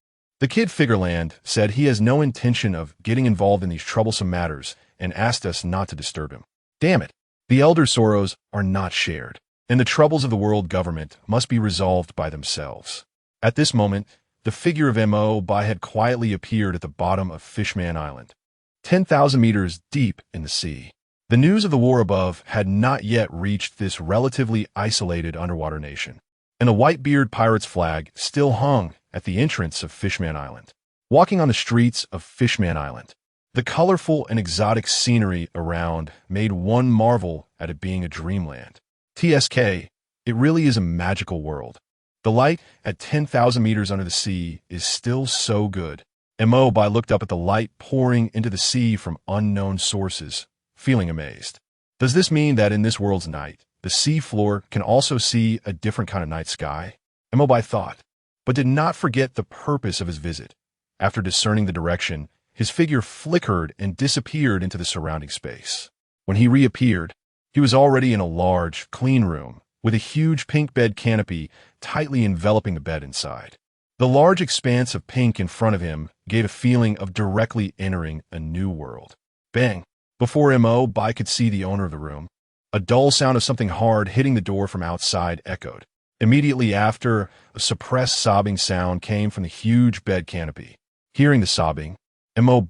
"The kid Figureland said he has no intention of getting involved in these troublesome matters and asked us not to disturb him. Damn it, the elder's sorrows are not shared, and the troubles of the world government must be resolved by themselves." At this moment, the figure of M.O. had quietly appeared at the bottom of Fishman Island, 10,000 meters deep in the sea. The news of the war above had not yet reached this relatively isolated underwater nation, and the Whitebeard pirates' flag still hung at the entrance of Fishman Island. Walking on the streets of Fishman Island, the colorful and exotic scenery around made one marvel at it being a dreamland. TSK, it really is a magical world. The light at 10,000 meters under the sea is still so good. M.O. looked up at the light pouring into the sea from unknown sources, feeling amazed. Does this mean that in this world's night, the sea floor can also see a different kind of night sky? M.O. thought, but did not forget the purpose of his visit. After discerning the direction, his figure flickered and disappeared into the surrounding space. When he reappeared, he was already in a large, clean room with a huge pink bed canopy tightly enveloping the bed inside. The large expanse of pink in front of him gave a feeling of directly entering a new world. Bang! Before M.O. could see the owner of the room, a dull sound of something hard hitting the door from outside echoed. Immediately after, a suppressed sobbing sound came from the huge bed canopy. Hearing the sobbing, M.O.,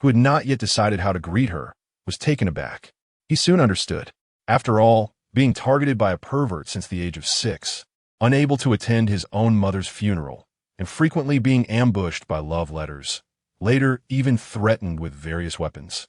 who had not yet decided how to greet her, was taken aback. He soon understood. After all, being targeted by a pervert since the age of 6, unable to attend his own mother's funeral, and frequently being ambushed by love letters, later even threatened with various weapons.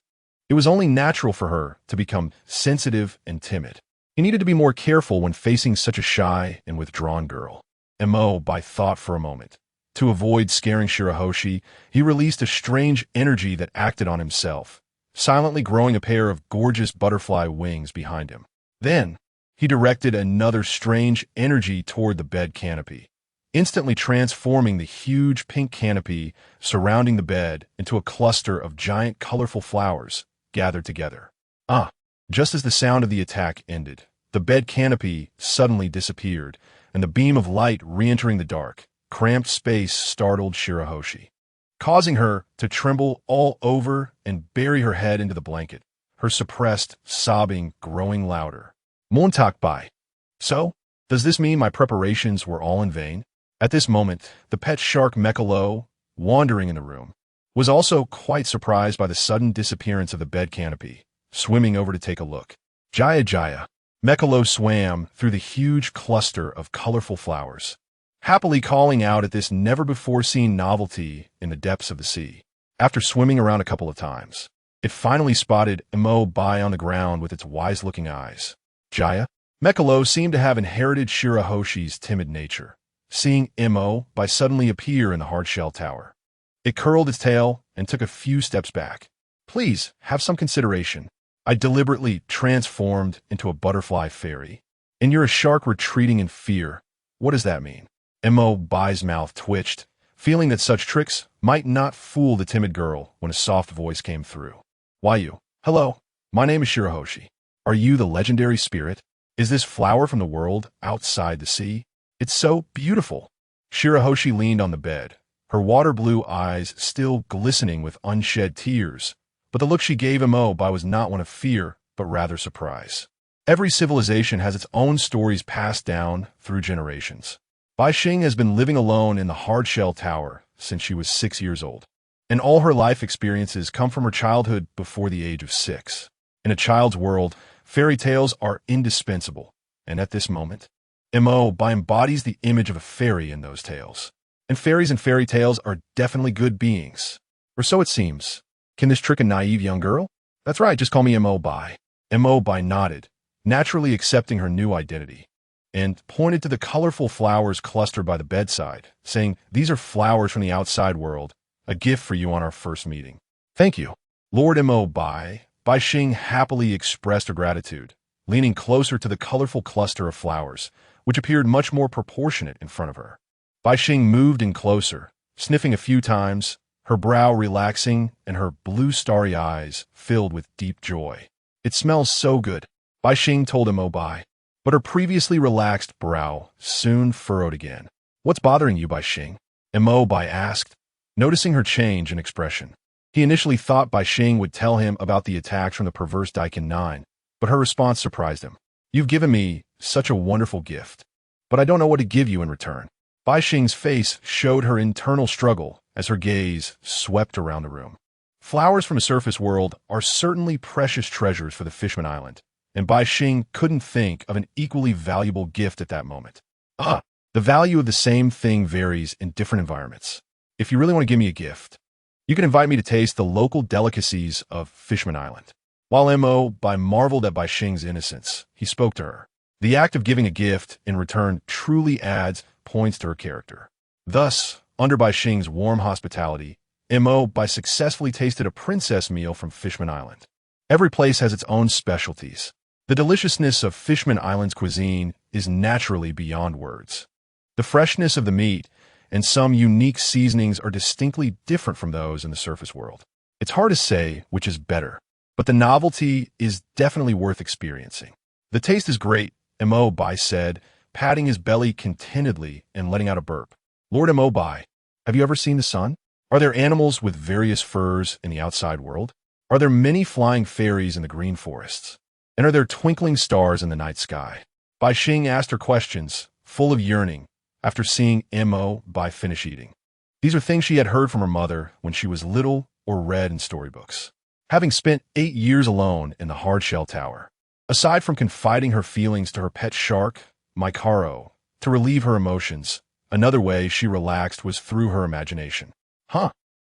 It was only natural for her to become sensitive and timid. He needed to be more careful when facing such a shy and withdrawn girl. M.O. thought for a moment. To avoid scaring Shirahoshi, he released a strange energy that acted on himself, silently growing a pair of gorgeous butterfly wings behind him. Then, he directed another strange energy toward the bed canopy, instantly transforming the huge pink canopy surrounding the bed into a cluster of giant colorful flowers gathered together. Just as the sound of the attack ended, the bed canopy suddenly disappeared, and the beam of light re-entering the dark, cramped space startled Shirahoshi, causing her to tremble all over and bury her head into the blanket, her suppressed sobbing growing louder. Montak bai. So, does this mean my preparations were all in vain? At this moment, the pet shark Mekalo, wandering in the room, was also quite surprised by the sudden disappearance of the bed canopy, swimming over to take a look. Jaya Jaya. Mekalo swam through the huge cluster of colorful flowers, happily calling out at this never-before-seen novelty in the depths of the sea. After swimming around a couple of times, it finally spotted Imo Bai on the ground with its wise-looking eyes. Jaya? Mekalo seemed to have inherited Shirahoshi's timid nature, seeing Imo Bai suddenly appear in the hard-shell tower. It curled its tail and took a few steps back. Please, have some consideration. I deliberately transformed into a butterfly fairy. And you're a shark retreating in fear. What does that mean? Imo Bai's mouth twitched, feeling that such tricks might not fool the timid girl when a soft voice came through. Why you? Hello, my name is Shirahoshi. Are you the legendary spirit? Is this flower from the world outside the sea? It's so beautiful. Shirahoshi leaned on the bed, her water-blue eyes still glistening with unshed tears, but the look she gave Imo Bai was not one of fear, but rather surprise. Every civilization has its own stories passed down through generations. Bai Xing has been living alone in the hard-shell tower since she was 6 years old, and all her life experiences come from her childhood before the age of 6. In a child's world, fairy tales are indispensable, and at this moment, Imo Bai embodies the image of a fairy in those tales. And fairies and fairy tales are definitely good beings. Or so it seems. Can this trick a naive young girl? That's right, just call me Imo Bai. Imo Bai nodded, naturally accepting her new identity, and pointed to the colorful flowers clustered by the bedside, saying, "These are flowers from the outside world, a gift for you on our first meeting." Thank you. Lord Imo Bai Xing happily expressed her gratitude, leaning closer to the colorful cluster of flowers, which appeared much more proportionate in front of her. Bai Xing moved in closer, sniffing a few times, her brow relaxing and her blue starry eyes filled with deep joy. It smells so good, Bai Xing told Imo Bai, but her previously relaxed brow soon furrowed again. What's bothering you, Bai Xing? Imo Bai asked, noticing her change in expression. He initially thought Bai Xing would tell him about the attacks from the perverse Daikin 9, but her response surprised him. You've given me such a wonderful gift, but I don't know what to give you in return. Bai Xing's face showed her internal struggle as her gaze swept around the room. Flowers from a surface world are certainly precious treasures for the Fishman Island, and Bai Xing couldn't think of an equally valuable gift at that moment. The value of the same thing varies in different environments. If you really want to give me a gift, you can invite me to taste the local delicacies of Fishman Island. While Imo Bai marveled at Bai Xing's innocence, he spoke to her. The act of giving a gift in return truly adds points to her character. Thus, under Bai Xing's warm hospitality, Imo Bai successfully tasted a princess meal from Fishman Island. Every place has its own specialties. The deliciousness of Fishman Island's cuisine is naturally beyond words. The freshness of the meat and some unique seasonings are distinctly different from those in the surface world. It's hard to say which is better, but the novelty is definitely worth experiencing. The taste is great, Imo Bai said, patting his belly contentedly and letting out a burp. Lord Imo Bai, have you ever seen the sun? Are there animals with various furs in the outside world? Are there many flying fairies in the green forests? And are there twinkling stars in the night sky? Bai Xing asked her questions, full of yearning, after seeing Imo Bai finish eating. These are things she had heard from her mother when she was little or read in storybooks. Having spent 8 years alone in the hard-shell tower, aside from confiding her feelings to her pet shark, Maikaro, to relieve her emotions, another way she relaxed was through her imagination.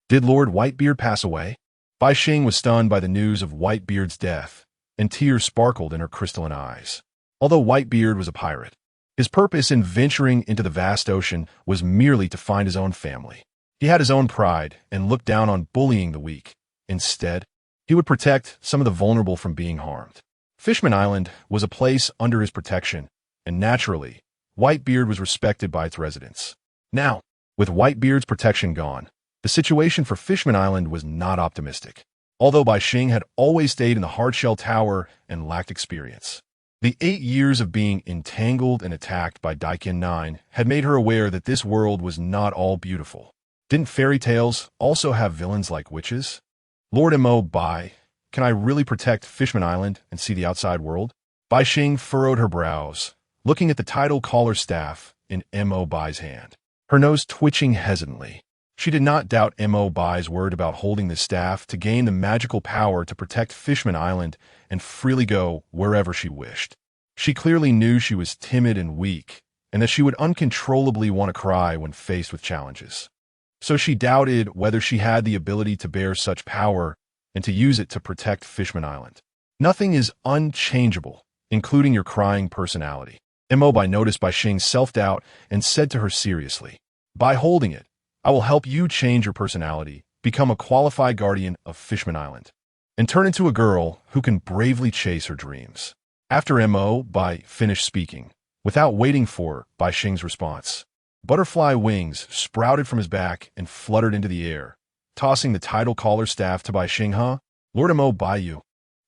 Did Lord Whitebeard pass away? Bai Xing was stunned by the news of Whitebeard's death, and tears sparkled in her crystalline eyes. Although Whitebeard was a pirate, his purpose in venturing into the vast ocean was merely to find his own family. He had his own pride and looked down on bullying the weak. Instead, he would protect some of the vulnerable from being harmed. Fishman Island was a place under his protection, and naturally, Whitebeard was respected by its residents. Now, with Whitebeard's protection gone, the situation for Fishman Island was not optimistic, although BaiXing had always stayed in the hardshell tower and lacked experience. The 8 years of being entangled and attacked by Daikin 9 had made her aware that this world was not all beautiful. Didn't fairy tales also have villains like witches? Lord Mo Bai, can I really protect Fishman Island and see the outside world? BaiXing furrowed her brows, looking at the tidal collar staff in Mo Bai's hand, her nose twitching hesitantly. She did not doubt Mo Bai's word about holding the staff to gain the magical power to protect Fishman Island and freely go wherever she wished. She clearly knew she was timid and weak, and that she would uncontrollably want to cry when faced with challenges. So she doubted whether she had the ability to bear such power and to use it to protect Fishman Island. Nothing is unchangeable, including your crying personality. Mo Bai noticed BaiXing's self-doubt and said to her seriously, "By holding it, I will help you change your personality, become a qualified guardian of Fishman Island, and turn into a girl who can bravely chase her dreams." After Mo Bai finished speaking, without waiting for BaiXing's response, butterfly wings sprouted from his back and fluttered into the air, tossing the tidal collar staff to BaiXing. "Huh? Lord Mo Bai, you."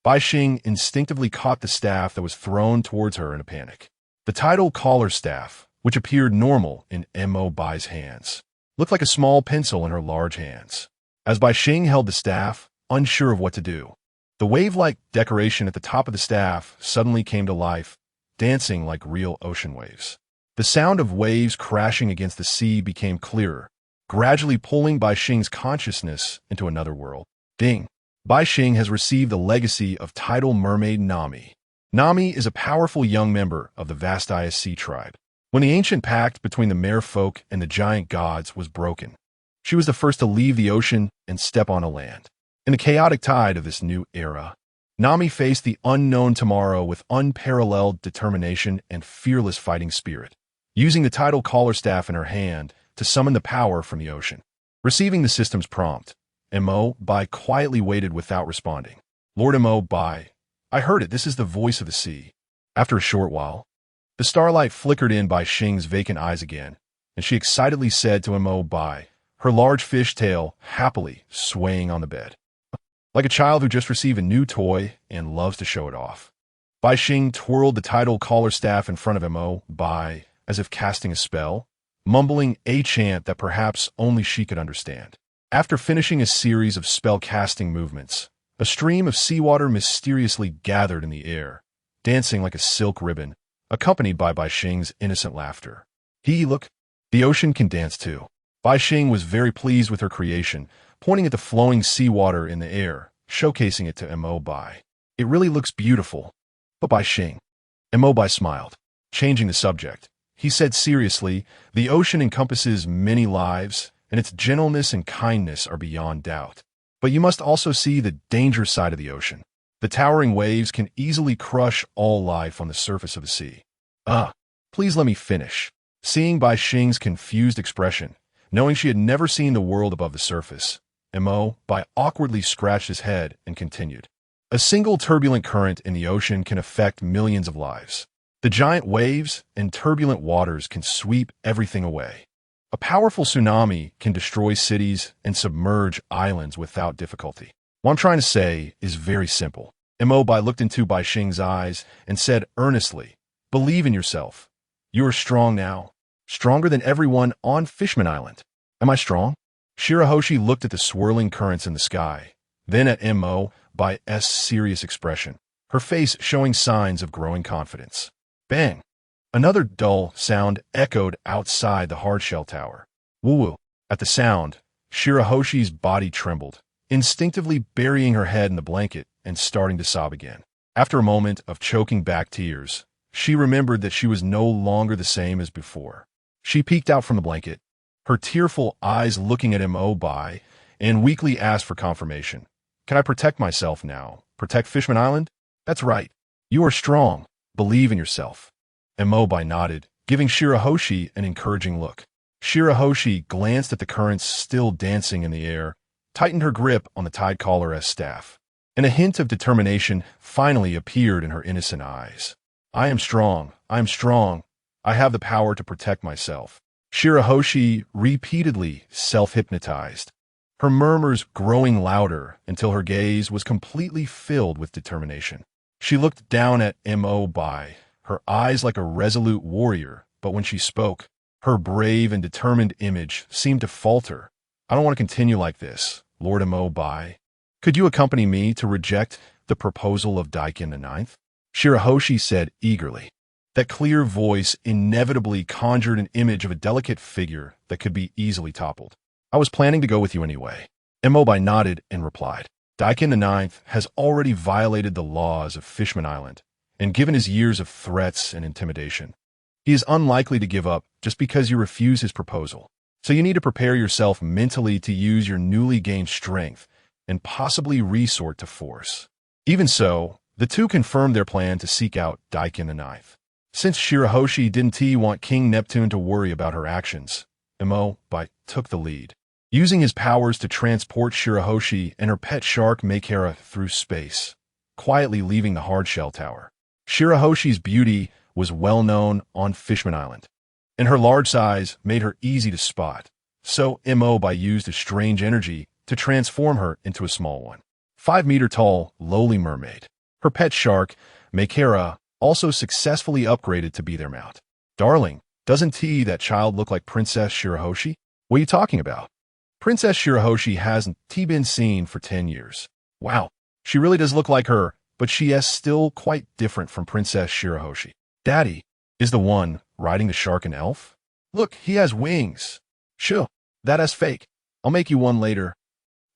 BaiXing instinctively caught the staff that was thrown towards her in a panic. The tidal collar staff, which appeared normal in Mo Bai's hands, looked like a small pencil in her large hands. As BaiXing held the staff, unsure of what to do, the wave-like decoration at the top of the staff suddenly came to life, dancing like real ocean waves. The sound of waves crashing against the sea became clearer, gradually pulling BaiXing's consciousness into another world. Ding! BaiXing has received the legacy of tidal mermaid Nami. Nami is a powerful young member of the Vast Sea tribe. When the ancient pact between the merfolk and the giant gods was broken, she was the first to leave the ocean and step onto land. In the chaotic tide of this new era, Nami faced the unknown tomorrow with unparalleled determination and fearless fighting spirit, using the tidal collar staff in her hand to summon the power from the ocean. Receiving the system's prompt, Mo Bai quietly waited without responding. "Lord Mo Bai, I heard it. This is the voice of the sea." After a short while, the starlight flickered in BaiXing's vacant eyes again, and she excitedly said to Mo Bai, her large fish tail happily swaying on the bed, like a child who just received a new toy and loves to show it off. BaiXing twirled the tidal collar staff in front of Mo Bai as if casting a spell, mumbling a chant that perhaps only she could understand. After finishing a series of spell-casting movements, a stream of seawater mysteriously gathered in the air, dancing like a silk ribbon, accompanied by BaiXing's innocent laughter. Look, the ocean can dance too." BaiXing was very pleased with her creation, pointing at the flowing seawater in the air, showcasing it to Mo Bai. "It really looks beautiful." "But BaiXing." Mo Bai smiled, changing the subject. He said seriously, "The ocean encompasses many lives, and its gentleness and kindness are beyond doubt. But you must also see the dangerous side of the ocean. The towering waves can easily crush all life on the surface of the sea." Please let me finish." Seeing BaiXing's confused expression, knowing she had never seen the world above the surface, Mo Bai awkwardly scratched his head and continued. "A single turbulent current in the ocean can affect millions of lives. The giant waves and turbulent waters can sweep everything away. A powerful tsunami can destroy cities and submerge islands without difficulty. What I'm trying to say is very simple." Mo Bai looked into BaiXing's eyes and said earnestly, "Believe in yourself. You are strong now, stronger than everyone on Fishman Island." "Am I strong?" Shirahoshi looked at the swirling currents in the sky, then at Mo Bai's serious expression, her face showing signs of growing confidence. Bang! Another dull sound echoed outside the hardshell tower. Woo-woo! At the sound, Shirahoshi's body trembled, instinctively burying her head in the blanket and starting to sob again. After a moment of choking back tears, she remembered that she was no longer the same as before. She peeked out from the blanket, her tearful eyes looking at Mo Bai, and weakly asked for confirmation. "Can I protect myself now? Protect Fishman Island?" "That's right. You are strong. Believe in yourself." Mo Bai nodded, giving Shirahoshi an encouraging look. Shirahoshi glanced at the currents still dancing in the air, tightened her grip on the tide collar's staff, and a hint of determination finally appeared in her innocent eyes. "I am strong. I am strong. I have the power to protect myself." Shirahoshi repeatedly self-hypnotized, her murmurs growing louder until her gaze was completely filled with determination. She looked down at Mo Bai, her eyes like a resolute warrior, but when she spoke, her brave and determined image seemed to falter. I don't want to continue like this, Lord Mo Bai. Could you accompany me to reject the proposal of Daikin the Ninth? Shirahoshi said eagerly. That clear voice inevitably conjured an image of a delicate figure that could be easily toppled. I was planning to go with you anyway. Mobai nodded and replied. Daikin the Ninth has already violated the laws of Fishman Island, and given his years of threats and intimidation, he is unlikely to give up just because you refuse his proposal. So you need to prepare yourself mentally to use your newly gained strength and possibly resort to force. Even so, the two confirmed their plan to seek out Daikin the Ninth. Since Shirahoshi didn't want King Neptune to worry about her actions, Mobai took the lead, using his powers to transport Shirahoshi and her pet shark Makera through space, quietly leaving the hardshell tower. Shirahoshi's beauty was well known on Fishman Island, and her large size made her easy to spot, so Mobai used a strange energy to transform her into a small one. 5-meter-tall, lowly mermaid. Her pet shark, Makera, also successfully upgraded to be their mount. Darling, doesn't that child look like Princess Shirahoshi? What are you talking about? Princess Shirahoshi hasn't been seen for 10 years. Wow, she really does look like her, but she is still quite different from Princess Shirahoshi. Daddy, is the one riding the shark an elf? Look, he has wings. Sure, that is fake. I'll make you one later.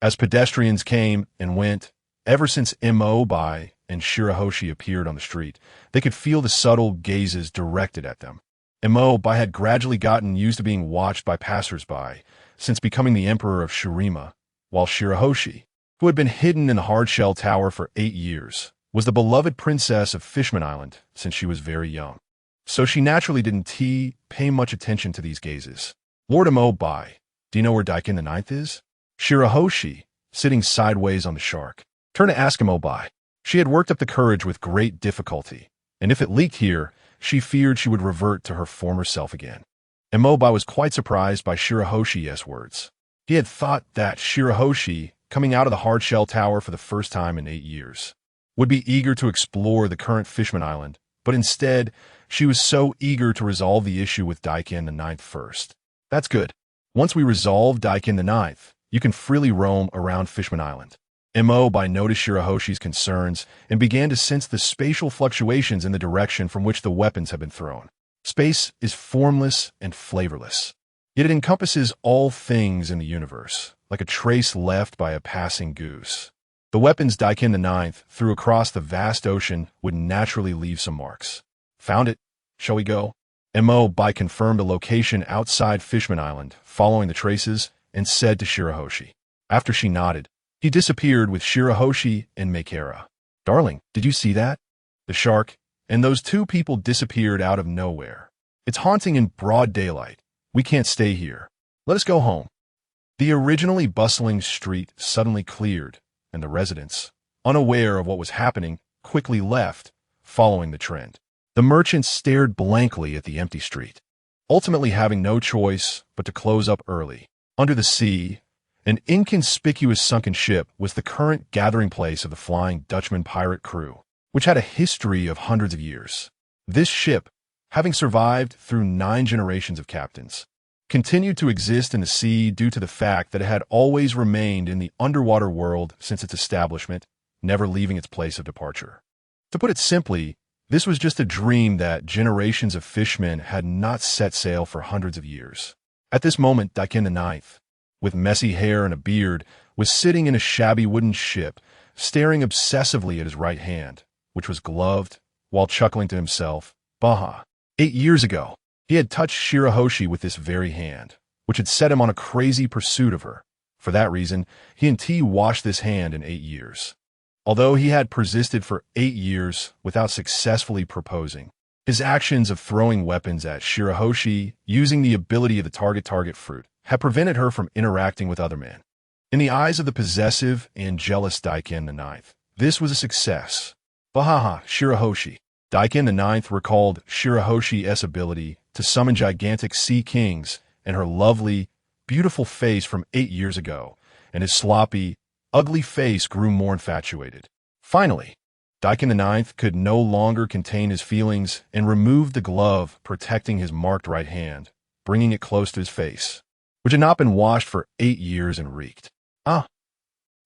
As pedestrians came and went, ever since Mobai and Shirahoshi appeared on the street, they could feel the subtle gazes directed at them. Mobai had gradually gotten used to being watched by passers-by since becoming the emperor of Shirima, while Shirahoshi, who had been hidden in the hardshell tower for 8 years, was the beloved princess of Fishman Island since she was very young. So she naturally didn't pay much attention to these gazes. Lord Mobai, do you know where Daikin the Ninth is? Shirahoshi, sitting sideways on the shark, turned to ask Mobai. She had worked up the courage with great difficulty, and if it leaked here, she feared she would revert to her former self again. Mobai was quite surprised by Shirahoshi's words. He had thought that Shirahoshi, coming out of the hardshell tower for the first time in 8 years, would be eager to explore the current Fishman Island, but instead, she was so eager to resolve the issue with Daikin the Ninth first. That's good. Once we resolve Daikin the Ninth, you can freely roam around Fishman Island. Mobai noticed Shirahoshi's concerns and began to sense the spatial fluctuations in the direction from which the weapons had been thrown. Space is formless and flavorless, yet it encompasses all things in the universe, like a trace left by a passing goose. The weapons Daikin the Ninth threw across the vast ocean would naturally leave some marks. Found it. Shall we go? Mobai confirmed a location outside Fishman Island, following the traces, and said to Shirahoshi. After she nodded, he disappeared with Shirahoshi and Makera. Darling, did you see that? The shark and those two people disappeared out of nowhere. It's haunting in broad daylight. We can't stay here. Let us go home. The originally bustling street suddenly cleared, and the residents, unaware of what was happening, quickly left, following the trend. The merchants stared blankly at the empty street, ultimately having no choice but to close up early. Under the sea, an inconspicuous sunken ship was the current gathering place of the Flying Dutchman pirate crew, which had a history of hundreds of years. This ship, having survived through 9 generations of captains, continued to exist in the sea due to the fact that it had always remained in the underwater world since its establishment, never leaving its place of departure. To put it simply, this was just a dream that generations of fishmen had not set sail for hundreds of years. At this moment, Daikin the Ninth, with messy hair and a beard, was sitting in a shabby wooden ship, staring obsessively at his right hand, which was gloved, while chuckling to himself. Baha. 8 years ago, he had touched Shirahoshi with this very hand, which had set him on a crazy pursuit of her. For that reason, he and T washed this hand in 8 years. Although he had persisted for 8 years without successfully proposing, his actions of throwing weapons at Shirahoshi using the ability of the target fruit had prevented her from interacting with other men. In the eyes of the possessive and jealous Daikin the Ninth, this was a success. Bahaha, Shirahoshi. Daikin the Ninth recalled Shirahoshi's ability to summon gigantic sea kings and her lovely, beautiful face from 8 years ago, and his sloppy, ugly face grew more infatuated. Finally, Daikin IX could no longer contain his feelings and removed the glove protecting his marked right hand, bringing it close to his face, which had not been washed for 8 years and reeked. "Ah,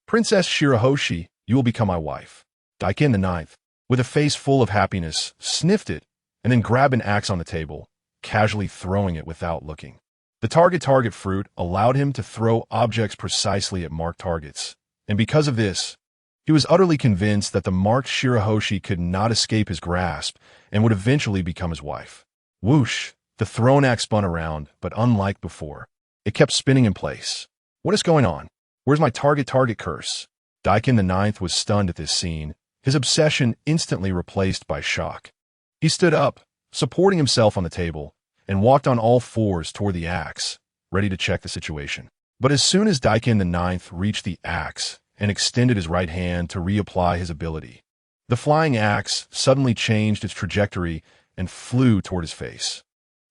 Princess Shirahoshi, you will become my wife." Daikin IX, with a face full of happiness, sniffed it and then grabbed an axe on the table, casually throwing it without looking. The target fruit allowed him to throw objects precisely at marked targets, and because of this, he was utterly convinced that the marked Shirahoshi could not escape his grasp and would eventually become his wife. Whoosh! The thrown axe spun around, but unlike before, it kept spinning in place. What is going on? Where's my target curse? Daikin IX was stunned at this scene, his obsession instantly replaced by shock. He stood up, supporting himself on the table, and walked on all fours toward the axe, ready to check the situation. But as soon as Daikin IX reached the axe and extended his right hand to reapply his ability, the flying axe suddenly changed its trajectory and flew toward his face.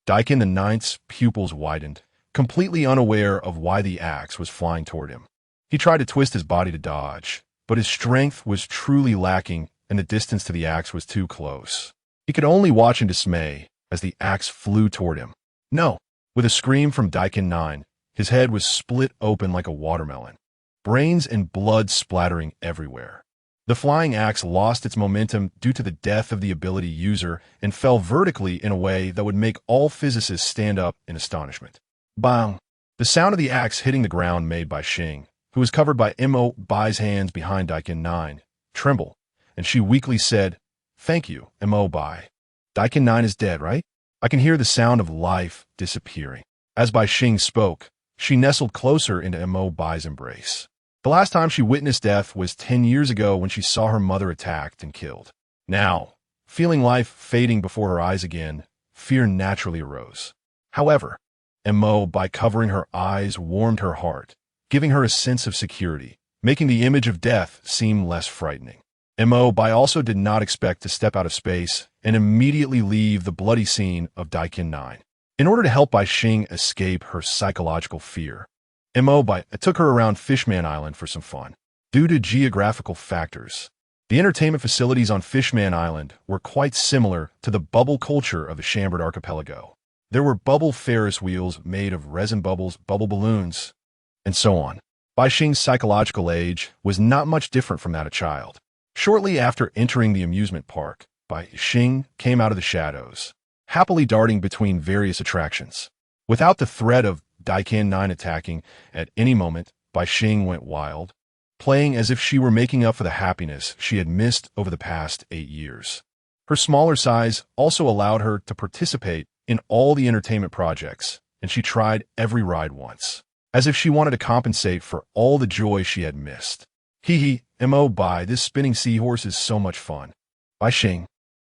Daikin IX's pupils widened, completely unaware of why the axe was flying toward him. He tried to twist his body to dodge, but his strength was truly lacking and the distance to the axe was too close. He could only watch in dismay as the axe flew toward him. No! With a scream from Daikin IX, his head was split open like a watermelon, brains and blood splattering everywhere. The flying axe lost its momentum due to the death of the ability user and fell vertically in a way that would make all physicists stand up in astonishment. Bang! The sound of the axe hitting the ground made BaiXing, who was covered by Bai's hands behind Daikin IX, tremble, and she weakly said, "Thank you, Bai. Daikin IX is dead, right?" I can hear the sound of life disappearing. As BaiXing spoke, she nestled closer into Bai's embrace. The last time she witnessed death was 10 years ago when she saw her mother attacked and killed. Now, feeling life fading before her eyes again, fear naturally arose. However, Bai covering her eyes warmed her heart, giving her a sense of security, making the image of death seem less frightening. Bai also did not expect to step out of space and immediately leave the bloody scene of Daikin IX. In order to help BaiXing escape her psychological fear, Bai took her around Fishman Island for some fun. Due to geographical factors, the entertainment facilities on Fishman Island were quite similar to the bubble culture of the Chambord Archipelago. There were bubble Ferris wheels made of resin bubbles, bubble balloons, and so on. BaiXing's psychological age was not much different from that of a child. Shortly after entering the amusement park, BaiXing came out of the shadows, happily darting between various attractions. Without the threat of Daikin IX attacking at any moment, BaiXing went wild, playing as if she were making up for the happiness she had missed over the past 8 years. Her smaller size also allowed her to participate in all the entertainment projects, and she tried every ride once, as if she wanted to compensate for all the joy she had missed. Hee hee, Bai, this spinning seahorse is so much fun. BaiXing,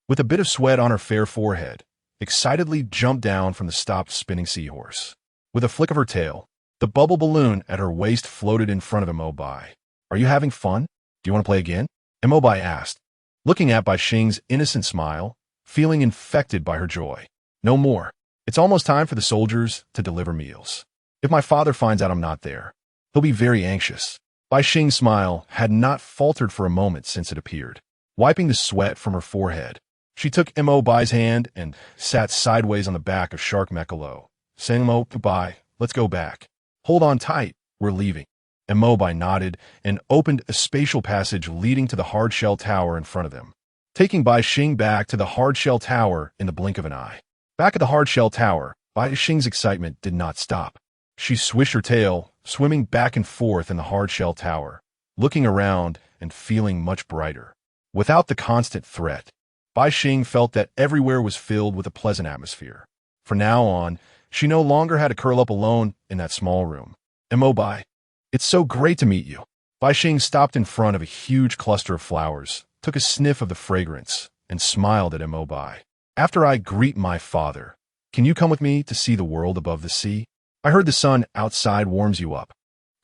with a bit of sweat on her fair forehead, excitedly jumped down from the stopped spinning seahorse. With a flick of her tail, the bubble balloon at her waist floated in front of Bai. "Are you having fun? Do you want to play again?" Bai asked, looking at BaiXing's innocent smile, feeling infected by her joy. "No more. It's almost time for the soldiers to deliver meals. If my father finds out I'm not there, he'll be very anxious." BaiXing's smile had not faltered for a moment since it appeared. Wiping the sweat from her forehead, she took Bai's hand and sat sideways on the back of Shark Mechalo, saying, "Bai, let's go back. Hold on tight, we're leaving." Bai nodded and opened a spatial passage leading to the hard-shell tower in front of them, taking BaiXing back to the hard-shell tower in the blink of an eye. Back at the hard-shell tower, BaiXing's excitement did not stop. She swished her tail, swimming back and forth in the hard-shell tower, looking around and feeling much brighter. Without the constant threat, BaiXing felt that everywhere was filled with a pleasant atmosphere. From now on, she no longer had to curl up alone in that small room. "Bai, it's so great to meet you." BaiXing stopped in front of a huge cluster of flowers, took a sniff of the fragrance, and smiled at Bai. "After I greet my father, can you come with me to see the world above the sea? I heard the sun outside warms you up,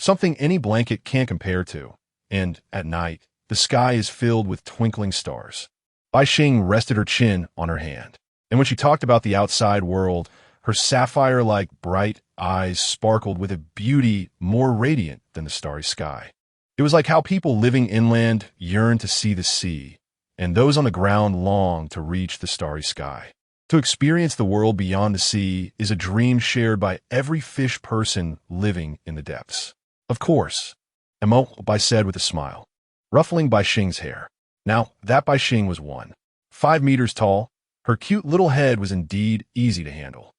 something any blanket can't compare to, and at night, the sky is filled with twinkling stars." BaiXing rested her chin on her hand. And when she talked about the outside world, her sapphire-like bright eyes sparkled with a beauty more radiant than the starry sky. It was like how people living inland yearn to see the sea, and those on the ground long to reach the starry sky. To experience the world beyond the sea is a dream shared by every fish person living in the depths. Of course, Enel said with a smile, ruffling BaiXing's hair. Now, that BaiXing was 5 meters tall. Her cute little head was indeed easy to handle.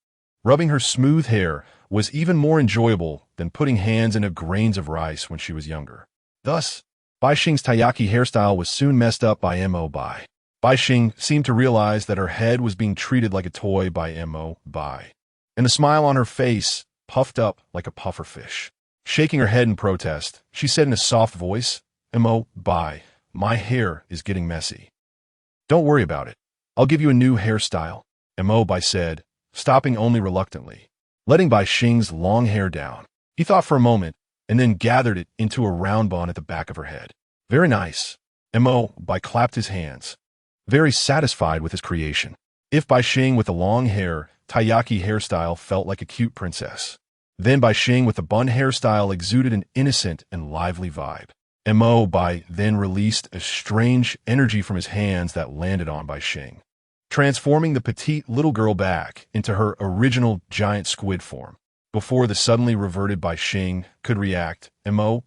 Rubbing her smooth hair was even more enjoyable than putting hands into grains of rice when she was younger. Thus, BaiXing's taiyaki hairstyle was soon messed up by Enel. BaiXing seemed to realize that her head was being treated like a toy by Enel, and the smile on her face puffed up like a pufferfish. Shaking her head in protest, she said in a soft voice, Enel, my hair is getting messy. Don't worry about it. I'll give you a new hairstyle, Enel said, stopping only reluctantly. Letting BaiXing's long hair down, he thought for a moment and then gathered it into a round bun at the back of her head. Very nice. Enel clapped his hands, very satisfied with his creation. If BaiXing with the long hair, taiyaki hairstyle felt like a cute princess, then BaiXing with the bun hairstyle exuded an innocent and lively vibe. Enel then released a strange energy from his hands that landed on BaiXing, transforming the petite little girl back into her original giant squid form. Before the suddenly reverted BaiXing could react, Enel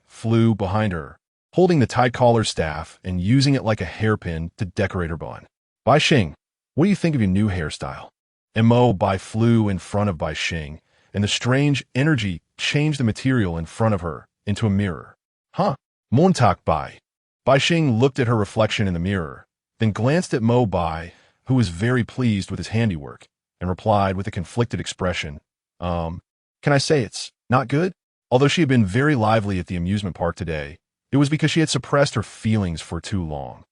flew behind her, holding the tight collar staff and using it like a hairpin to decorate her bun. BaiXing, what do you think of your new hairstyle? Enel flew in front of BaiXing, and the strange energy changed the material in front of her into a mirror. Huh? Montak BaiXing looked at her reflection in the mirror, then glanced at Bai, who was very pleased with his handiwork, and replied with a conflicted expression, can I say it's not good? Although she had been very lively at the amusement park today, it was because she had suppressed her feelings for too long.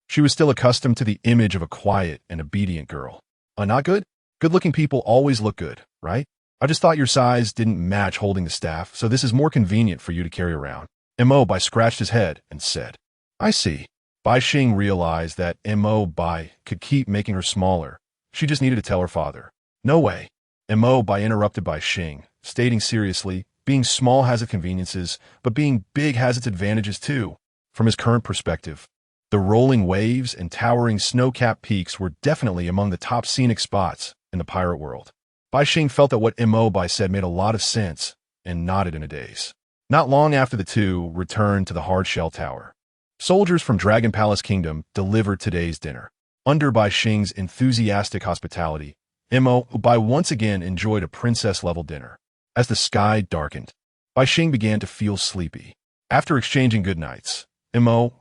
She was still accustomed to the image of a quiet and obedient girl. Not good? Good-looking people always look good, right? I just thought your size didn't match holding the staff, so this is more convenient for you to carry around. Enel scratched his head and said, I see. BaiXing realized that Enel could keep making her smaller. She just needed to tell her father. No way. Enel interrupted BaiXing, stating seriously, being small has its conveniences, but being big has its advantages too. From his current perspective, the rolling waves and towering snow-capped peaks were definitely among the top scenic spots in the pirate world. BaiXing felt that what Enel said made a lot of sense and nodded in a daze. Not long after the two returned to the hard-shell tower, soldiers from Dragon Palace Kingdom delivered today's dinner. Under BaiXing's enthusiastic hospitality, Enel once again enjoyed a princess-level dinner. As the sky darkened, BaiXing began to feel sleepy. After exchanging goodnights, Enel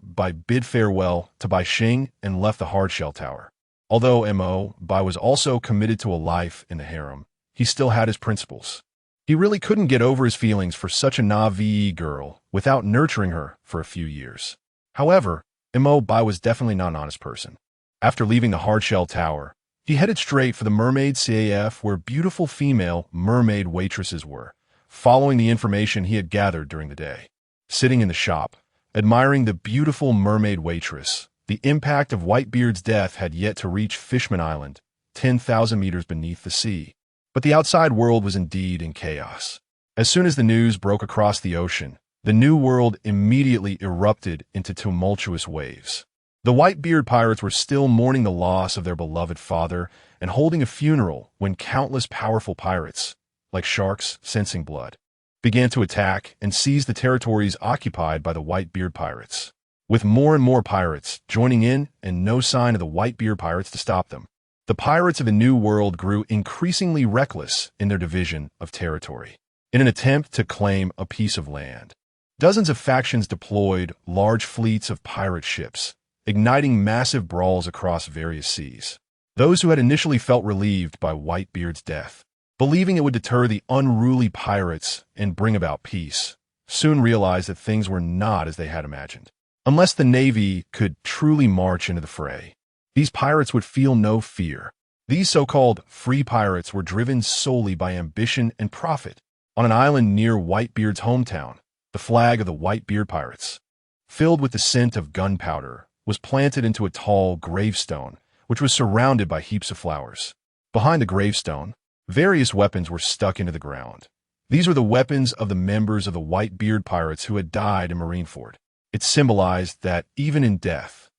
bid farewell to BaiXing and left the hard-shell tower. Although Enel was also committed to a life in the harem, he still had his principles. He really couldn't get over his feelings for such a Na'vi girl without nurturing her for a few years. However, Enel was definitely not an honest person. After leaving the hard-shell tower, he headed straight for the mermaid CAF where beautiful female mermaid waitresses were, following the information he had gathered during the day. Sitting in the shop, admiring the beautiful mermaid waitress, the impact of Whitebeard's death had yet to reach Fishman Island, 10,000 meters beneath the sea. But the outside world was indeed in chaos. As soon as the news broke across the ocean, the new world immediately erupted into tumultuous waves. The Whitebeard pirates were still mourning the loss of their beloved father and holding a funeral when countless powerful pirates, like sharks sensing blood, began to attack and seize the territories occupied by the Whitebeard pirates, with more and more pirates joining in and no sign of the Whitebeard pirates to stop them. The pirates of the New World grew increasingly reckless in their division of territory, in an attempt to claim a piece of land. Dozens of factions deployed large fleets of pirate ships, igniting massive brawls across various seas. Those who had initially felt relieved by Whitebeard's death, believing it would deter the unruly pirates and bring about peace, soon realized that things were not as they had imagined. Unless the Navy could truly march into the fray, these pirates would feel no fear. These so-called free pirates were driven solely by ambition and profit. On an island near Whitebeard's hometown, the flag of the Whitebeard pirates, filled with the scent of gunpowder, was planted into a tall gravestone, which was surrounded by heaps of flowers. Behind the gravestone, various weapons were stuck into the ground. These were the weapons of the members of the Whitebeard pirates who had died in Marineford. It symbolized that, even in death,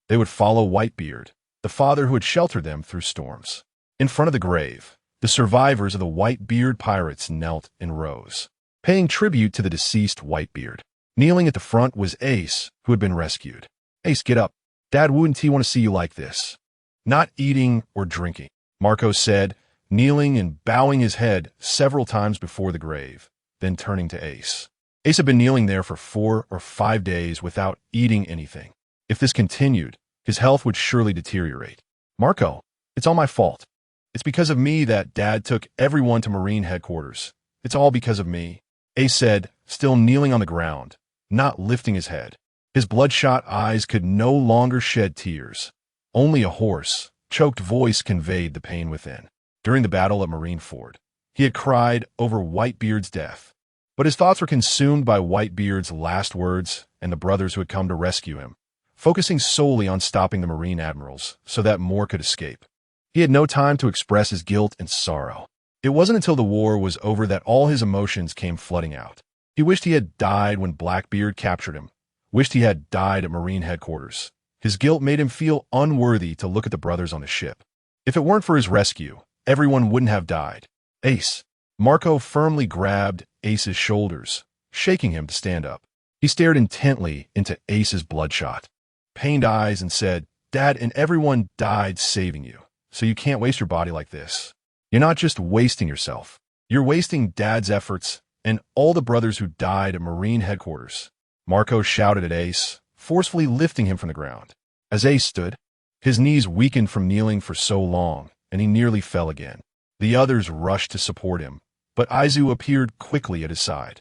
they would follow Whitebeard, the father who had sheltered them through storms. In front of the grave, the survivors of the Whitebeard pirates knelt in rows, paying tribute to the deceased Whitebeard. Kneeling at the front was Ace, who had been rescued. "Ace, get up. Dad wouldn't he want to see you like this?" "Not eating or drinking," Marco said, kneeling and bowing his head several times before the grave, then turning to Ace. Ace had been kneeling there for 4 or 5 days without eating anything. If this continued, his health would surely deteriorate. "Marco, it's all my fault. It's because of me that Dad took everyone to Marine headquarters. It's all because of me," Ace said, still kneeling on the ground, not lifting his head. His bloodshot eyes could no longer shed tears. Only a hoarse, choked voice conveyed the pain within. During the battle at Marineford, he had cried over Whitebeard's death, but his thoughts were consumed by Whitebeard's last words and the brothers who had come to rescue him, focusing solely on stopping the Marine admirals so that more could escape. He had no time to express his guilt and sorrow. It wasn't until the war was over that all his emotions came flooding out. He wished he had died when Blackbeard captured him, wished he had died at Marine headquarters. His guilt made him feel unworthy to look at the brothers on the ship. If it weren't for his rescue, everyone wouldn't have died. "Ace." Marco firmly grabbed Ace's shoulders, shaking him to stand up. He stared intently into Ace's bloodshot, pained eyes and said, "Dad and everyone died saving you, so you can't waste your body like this. You're not just wasting yourself. You're wasting Dad's efforts and all the brothers who died at Marine headquarters." Marco shouted at Ace, forcefully lifting him from the ground. As Ace stood, his knees weakened from kneeling for so long, and he nearly fell again. The others rushed to support him, but Aizu appeared quickly at his side,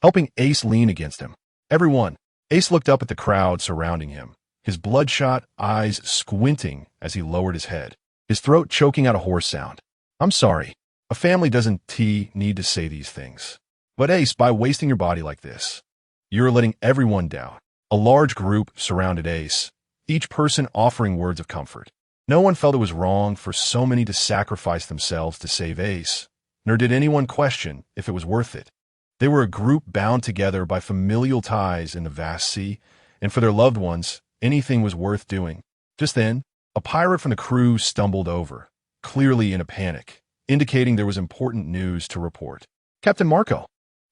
helping Ace lean against him. "Everyone." Ace looked up at the crowd surrounding him, his bloodshot eyes squinting as he lowered his head, his throat choking out a hoarse sound. "I'm sorry. A family doesn't need to say these things. But Ace, by wasting your body like this, you're letting everyone down." A large group surrounded Ace, each person offering words of comfort. No one felt it was wrong for so many to sacrifice themselves to save Ace, nor did anyone question if it was worth it. They were a group bound together by familial ties in the vast sea, and for their loved ones, anything was worth doing. Just then, a pirate from the crew stumbled over, clearly in a panic, indicating there was important news to report. "Captain Marco,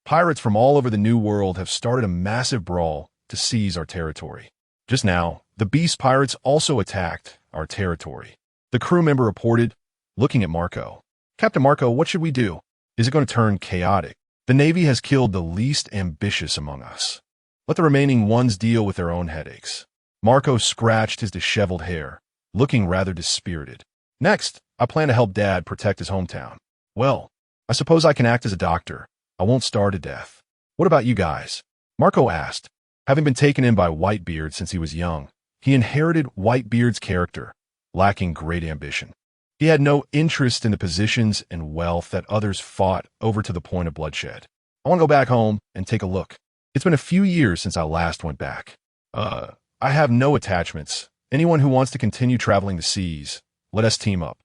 pirates from all over the New World have started a massive brawl to seize our territory. Just now, the Beast Pirates also attacked our territory," the crew member reported, looking at Marco. "Captain Marco, what should we do? Is it going to turn chaotic? The Navy has killed the least ambitious among us. Let the remaining ones deal with their own headaches." Marco scratched his disheveled hair, looking rather dispirited. "Next, I plan to help Dad protect his hometown. Well, I suppose I can act as a doctor. I won't starve to death. What about you guys?" Marco asked. Having been taken in by Whitebeard since he was young, he inherited Whitebeard's character, lacking great ambition. He had no interest in the positions and wealth that others fought over to the point of bloodshed. "I want to go back home and take a look. It's been a few years since I last went back. I have no attachments. Anyone who wants to continue traveling the seas, let us team up."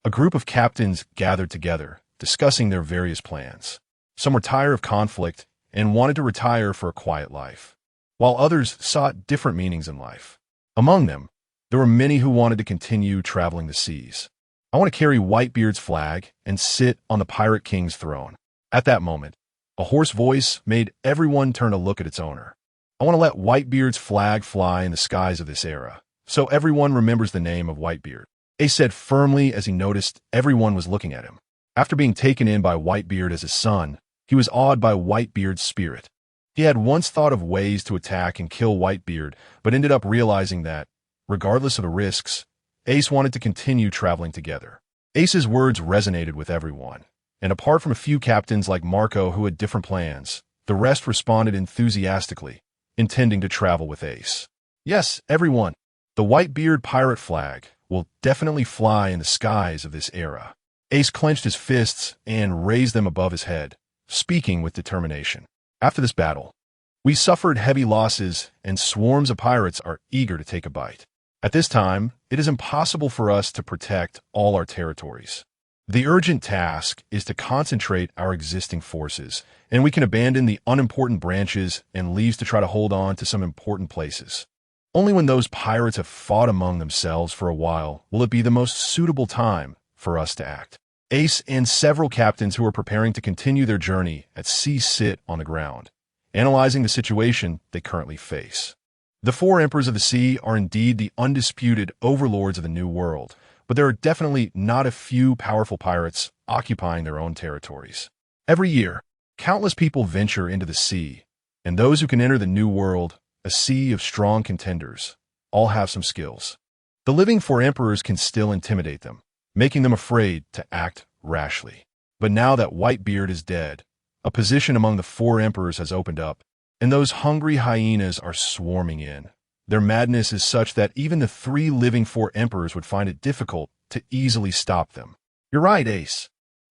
A group of captains gathered together, discussing their various plans. Some were tired of conflict and wanted to retire for a quiet life, while others sought different meanings in life. Among them, there were many who wanted to continue traveling the seas. "I want to carry Whitebeard's flag and sit on the Pirate King's throne." At that moment, a hoarse voice made everyone turn to look at its owner. "I want to let Whitebeard's flag fly in the skies of this era, so everyone remembers the name of Whitebeard," Ace said firmly as he noticed everyone was looking at him. After being taken in by Whitebeard as his son, he was awed by Whitebeard's spirit. He had once thought of ways to attack and kill Whitebeard, but ended up realizing that, regardless of the risks, Ace wanted to continue traveling together. Ace's words resonated with everyone, and apart from a few captains like Marco who had different plans, the rest responded enthusiastically, intending to travel with Ace. "Yes, everyone, the Whitebeard pirate flag will definitely fly in the skies of this era." Ace clenched his fists and raised them above his head, speaking with determination. "After this battle, we suffered heavy losses and swarms of pirates are eager to take a bite. At this time, it is impossible for us to protect all our territories. The urgent task is to concentrate our existing forces, and we can abandon the unimportant branches and leaves to try to hold on to some important places. Only when those pirates have fought among themselves for a while will it be the most suitable time for us to act. Ace and several captains who are preparing to continue their journey at sea sit on the ground, analyzing the situation they currently face. The four emperors of the sea are indeed the undisputed overlords of the New World, but there are definitely not a few powerful pirates occupying their own territories. Every year, countless people venture into the sea, and those who can enter the New World, a sea of strong contenders, all have some skills. The living four emperors can still intimidate them, making them afraid to act rashly. But now that Whitebeard is dead, a position among the four emperors has opened up, and those hungry hyenas are swarming in. Their madness is such that even the three living four emperors would find it difficult to easily stop them. You're right, Ace.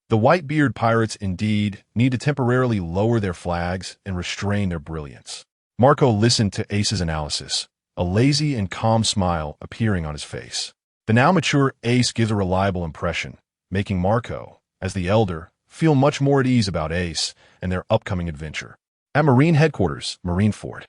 The Whitebeard pirates indeed need to temporarily lower their flags and restrain their brilliance. Marco listened to Ace's analysis, a lazy and calm smile appearing on his face. The now mature Ace gives a reliable impression, making Marco, as the elder, feel much more at ease about Ace and their upcoming adventure. At Marine Headquarters, Marineford.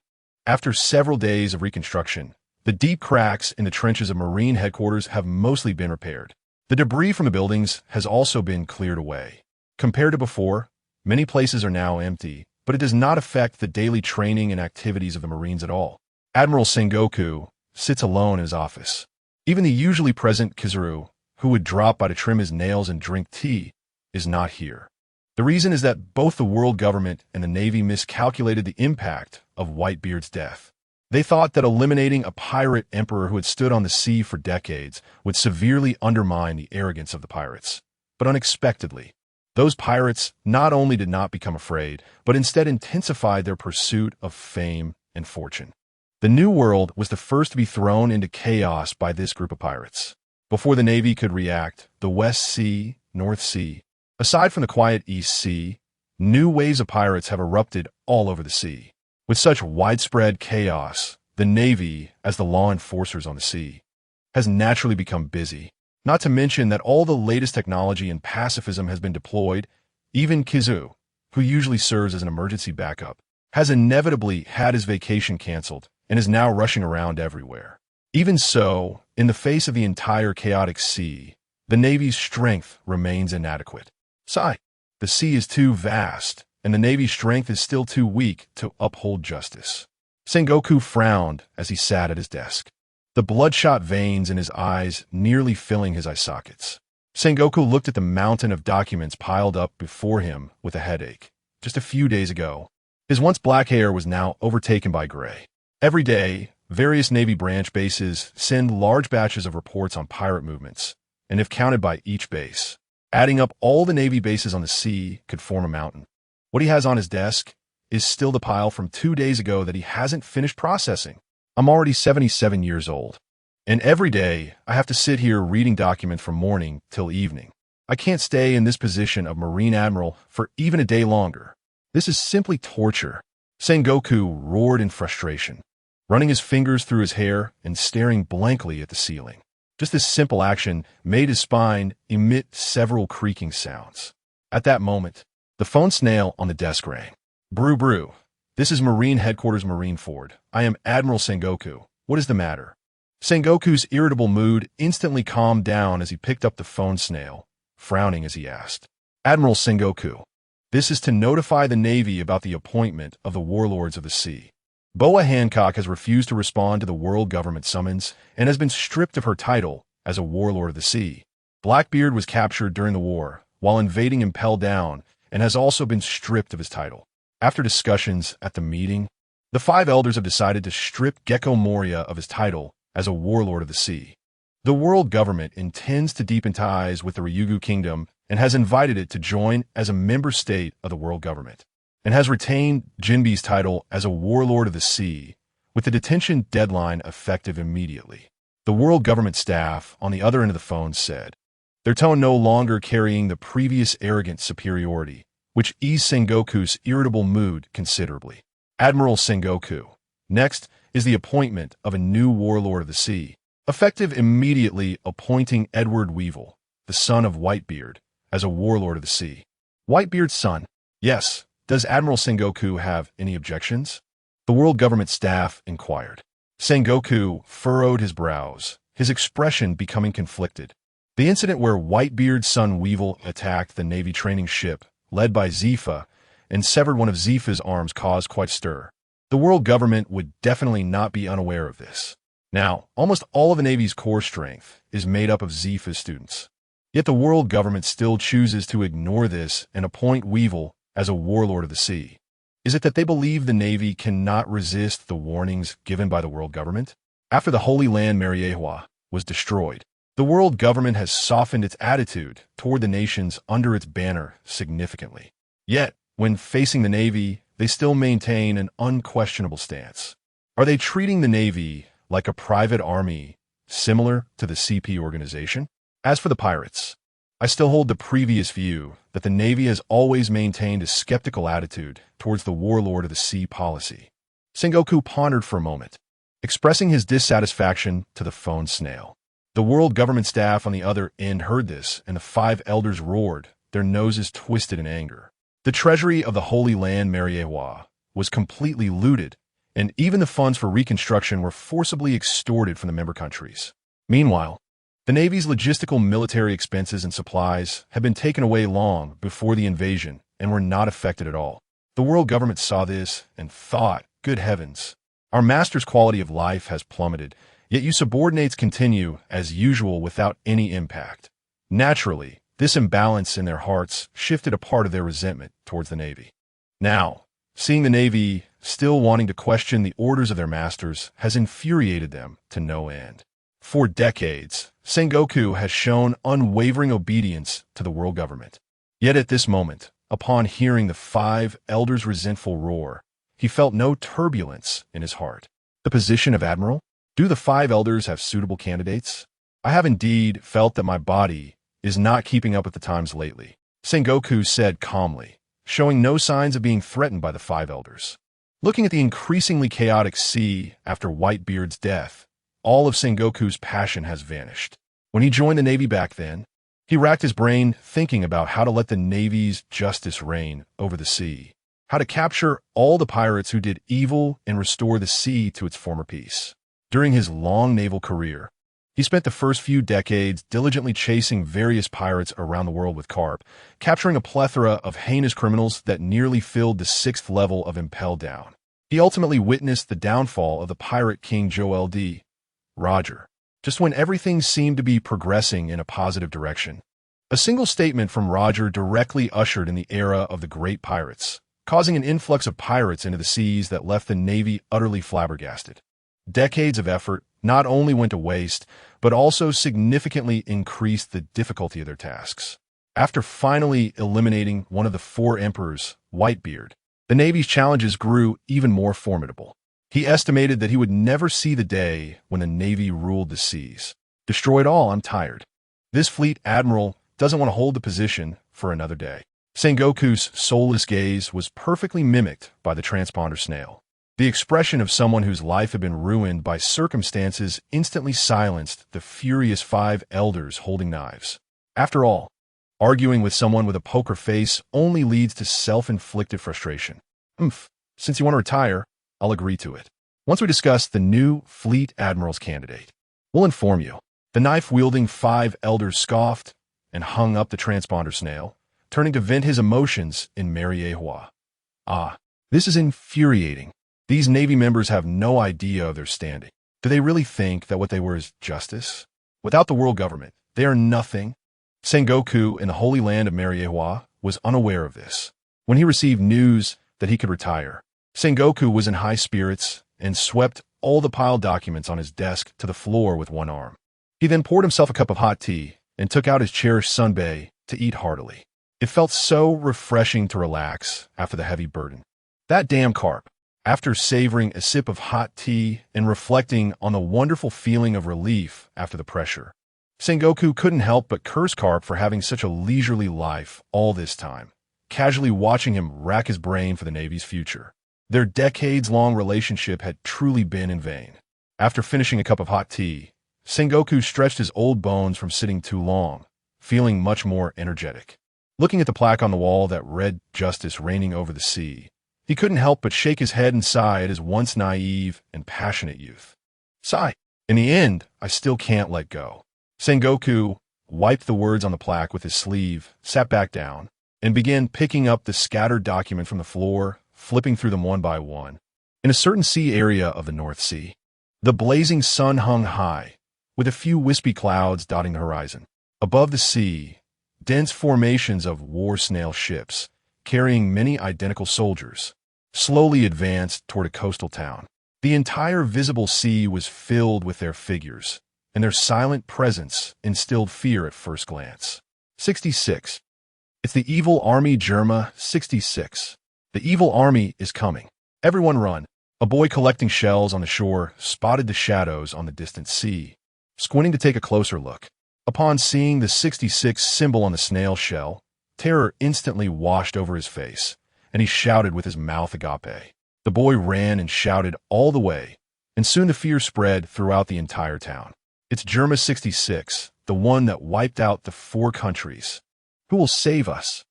After several days of reconstruction, the deep cracks in the trenches of Marine Headquarters have mostly been repaired. The debris from the buildings has also been cleared away. Compared to before, many places are now empty, but it does not affect the daily training and activities of the Marines at all. Admiral Sengoku sits alone in his office. Even the usually present Kizaru, who would drop by to trim his nails and drink tea, is not here. The reason is that both the world government and the Navy miscalculated the impact of Whitebeard's death. They thought that eliminating a pirate emperor who had stood on the sea for decades would severely undermine the arrogance of the pirates. But unexpectedly, those pirates not only did not become afraid, but instead intensified their pursuit of fame and fortune. The New World was the first to be thrown into chaos by this group of pirates. Before the Navy could react, the West Sea, North Sea, aside from the quiet East Sea, new waves of pirates have erupted all over the sea. With such widespread chaos, the Navy, as the law enforcers on the sea, has naturally become busy. Not to mention that all the latest technology and pacifism has been deployed. Even Kizu, who usually serves as an emergency backup, has inevitably had his vacation canceled and is now rushing around everywhere. Even so, in the face of the entire chaotic sea, the Navy's strength remains inadequate. The sea is too vast, and the Navy's strength is still too weak to uphold justice. Sengoku frowned as he sat at his desk, the bloodshot veins in his eyes nearly filling his eye sockets. Sengoku looked at the mountain of documents piled up before him with a headache. Just a few days ago, his once black hair was now overtaken by gray. Every day, various Navy branch bases send large batches of reports on pirate movements, and if counted by each base, adding up all the Navy bases on the sea could form a mountain. What he has on his desk is still the pile from 2 days ago that he hasn't finished processing. I'm already 77 years old, and every day I have to sit here reading documents from morning till evening. I can't stay in this position of Marine Admiral for even a day longer. This is simply torture. Sengoku roared in frustration, running his fingers through his hair and staring blankly at the ceiling. Just this simple action made his spine emit several creaking sounds. At that moment, the phone snail on the desk rang. Brew brew. This is Marine Headquarters Marineford. I am Admiral Sengoku. What is the matter? Sengoku's irritable mood instantly calmed down as he picked up the phone snail, frowning as he asked. Admiral Sengoku, this is to notify the Navy about the appointment of the warlords of the sea. Boa Hancock has refused to respond to the world government summons and has been stripped of her title as a warlord of the sea. Blackbeard was captured during the war while invading Impel Down and has also been stripped of his title. After discussions at the meeting, the 5 elders have decided to strip Gecko Moria of his title as a warlord of the sea. The world government intends to deepen ties with the Ryugu Kingdom and has invited it to join as a member state of the world government, and has retained Jinbi's title as a warlord of the sea, with the detention deadline effective immediately. The world government staff on the other end of the phone said, their tone no longer carrying the previous arrogant superiority, which eased Sengoku's irritable mood considerably. Admiral Sengoku, next is the appointment of a new warlord of the sea. effective immediately appointing Edward Weevil, the son of Whitebeard, as a warlord of the sea. Whitebeard's son? Yes. Does Admiral Sengoku have any objections? The world government staff inquired. Sengoku furrowed his brows, his expression becoming conflicted. The incident where Whitebeard's son Weevil attacked the Navy training ship, led by Zifa, and severed one of Zifa's arms caused quite a stir. The world government would definitely not be unaware of this. Now, almost all of the Navy's core strength is made up of Zifa's students. Yet the world government still chooses to ignore this and appoint Weevil as a warlord of the sea. Is it that they believe the Navy cannot resist the warnings given by the world government? After the Holy Land Mariehua was destroyed, the world government has softened its attitude toward the nations under its banner significantly. Yet, when facing the Navy, they still maintain an unquestionable stance. Are they treating the Navy like a private army, similar to the CP organization? As for the pirates, I still hold the previous view that the Navy has always maintained a skeptical attitude towards the warlord of the sea policy. Sengoku pondered for a moment, expressing his dissatisfaction to the phone snail. The world government staff on the other end heard this, and the 5 elders roared, their noses twisted in anger. The treasury of the Holy Land Mariehua was completely looted, and even the funds for reconstruction were forcibly extorted from the member countries. Meanwhile, the Navy's logistical military expenses and supplies had been taken away long before the invasion and were not affected at all. The world government saw this and thought, good heavens, our master's quality of life has plummeted, yet you subordinates continue as usual without any impact. Naturally, this imbalance in their hearts shifted a part of their resentment towards the Navy. Now, seeing the Navy still wanting to question the orders of their masters has infuriated them to no end. For decades, Sengoku has shown unwavering obedience to the world government. Yet at this moment, upon hearing the 5 elders' resentful roar, he felt no turbulence in his heart. The position of admiral? Do the 5 elders have suitable candidates? I have indeed felt that my body is not keeping up with the times lately, Sengoku said calmly, showing no signs of being threatened by the 5 elders. Looking at the increasingly chaotic sea after Whitebeard's death, all of Sengoku's passion has vanished. When he joined the Navy back then, he racked his brain thinking about how to let the Navy's justice reign over the sea, how to capture all the pirates who did evil and restore the sea to its former peace. During his long naval career, he spent the first few decades diligently chasing various pirates around the world with carp, capturing a plethora of heinous criminals that nearly filled the 6th level of Impel Down. He ultimately witnessed the downfall of the pirate king Joel D. Roger, just when everything seemed to be progressing in a positive direction. A single statement from Roger directly ushered in the era of the great pirates, causing an influx of pirates into the seas that left the Navy utterly flabbergasted. Decades of effort not only went to waste, but also significantly increased the difficulty of their tasks. After finally eliminating one of the 4 emperors, Whitebeard, the Navy's challenges grew even more formidable. He estimated that he would never see the day when the Navy ruled the seas. Destroy it all, I'm tired. This fleet admiral doesn't want to hold the position for another day. Sengoku's soulless gaze was perfectly mimicked by the transponder snail. The expression of someone whose life had been ruined by circumstances instantly silenced the furious 5 elders holding knives. After all, arguing with someone with a poker face only leads to self-inflicted frustration. Since you want to retire, I'll agree to it. Once we discuss the new fleet admiral's candidate, we'll inform you. The knife-wielding 5 elders scoffed and hung up the transponder snail, turning to vent his emotions in Mariehua. This is infuriating. These Navy members have no idea of their standing. Do they really think that what they were is justice? Without the world government, they are nothing. Sengoku in the Holy Land of Mariehua was unaware of this. When he received news that he could retire, Sengoku was in high spirits and swept all the piled documents on his desk to the floor with one arm. He then poured himself a cup of hot tea and took out his cherished sunbae to eat heartily. It felt so refreshing to relax after the heavy burden. That damn carp. After savoring a sip of hot tea and reflecting on the wonderful feeling of relief after the pressure, Sengoku couldn't help but curse Carp for having such a leisurely life all this time, casually watching him rack his brain for the Navy's future. Their decades-long relationship had truly been in vain. After finishing a cup of hot tea, Sengoku stretched his old bones from sitting too long, feeling much more energetic. Looking at the plaque on the wall that read "Justice Reigning Over the Sea," he couldn't help but shake his head and sigh at his once naive and passionate youth. Sigh. In the end, I still can't let go. Sengoku wiped the words on the plaque with his sleeve, sat back down, and began picking up the scattered document from the floor, flipping through them one by one. In a certain sea area of the North Sea, the blazing sun hung high, with a few wispy clouds dotting the horizon. Above the sea, dense formations of war snail ships, carrying many identical soldiers, slowly advanced toward a coastal town. The entire visible sea was filled with their figures, and their silent presence instilled fear at first glance. 66. It's the evil army Germa 66. The evil army is coming. Everyone run. A boy collecting shells on the shore spotted the shadows on the distant sea, squinting to take a closer look. Upon seeing the 66 symbol on the snail shell, terror instantly washed over his face, and he shouted with his mouth agape. The boy ran and shouted all the way, and soon the fear spread throughout the entire town. It's Germa 66, the one that wiped out the 4 countries. Who will save us?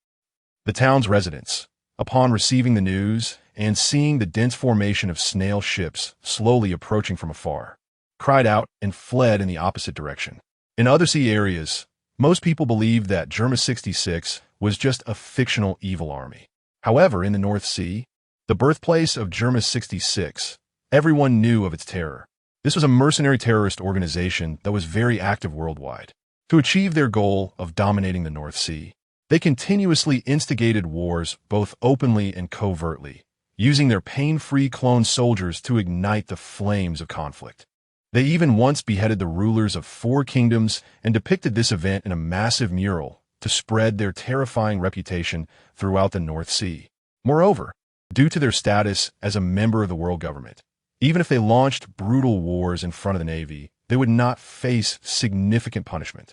The town's residents, upon receiving the news and seeing the dense formation of snail ships slowly approaching from afar, cried out and fled in the opposite direction. In other sea areas, most people believed that Germa 66 was just a fictional evil army. However, in the North Sea, the birthplace of Germa 66, everyone knew of its terror. This was a mercenary terrorist organization that was very active worldwide. To achieve their goal of dominating the North Sea, they continuously instigated wars both openly and covertly, using their pain-free clone soldiers to ignite the flames of conflict. They even once beheaded the rulers of 4 kingdoms and depicted this event in a massive mural to spread their terrifying reputation throughout the North Sea. Moreover, due to their status as a member of the world government, even if they launched brutal wars in front of the Navy, they would not face significant punishment.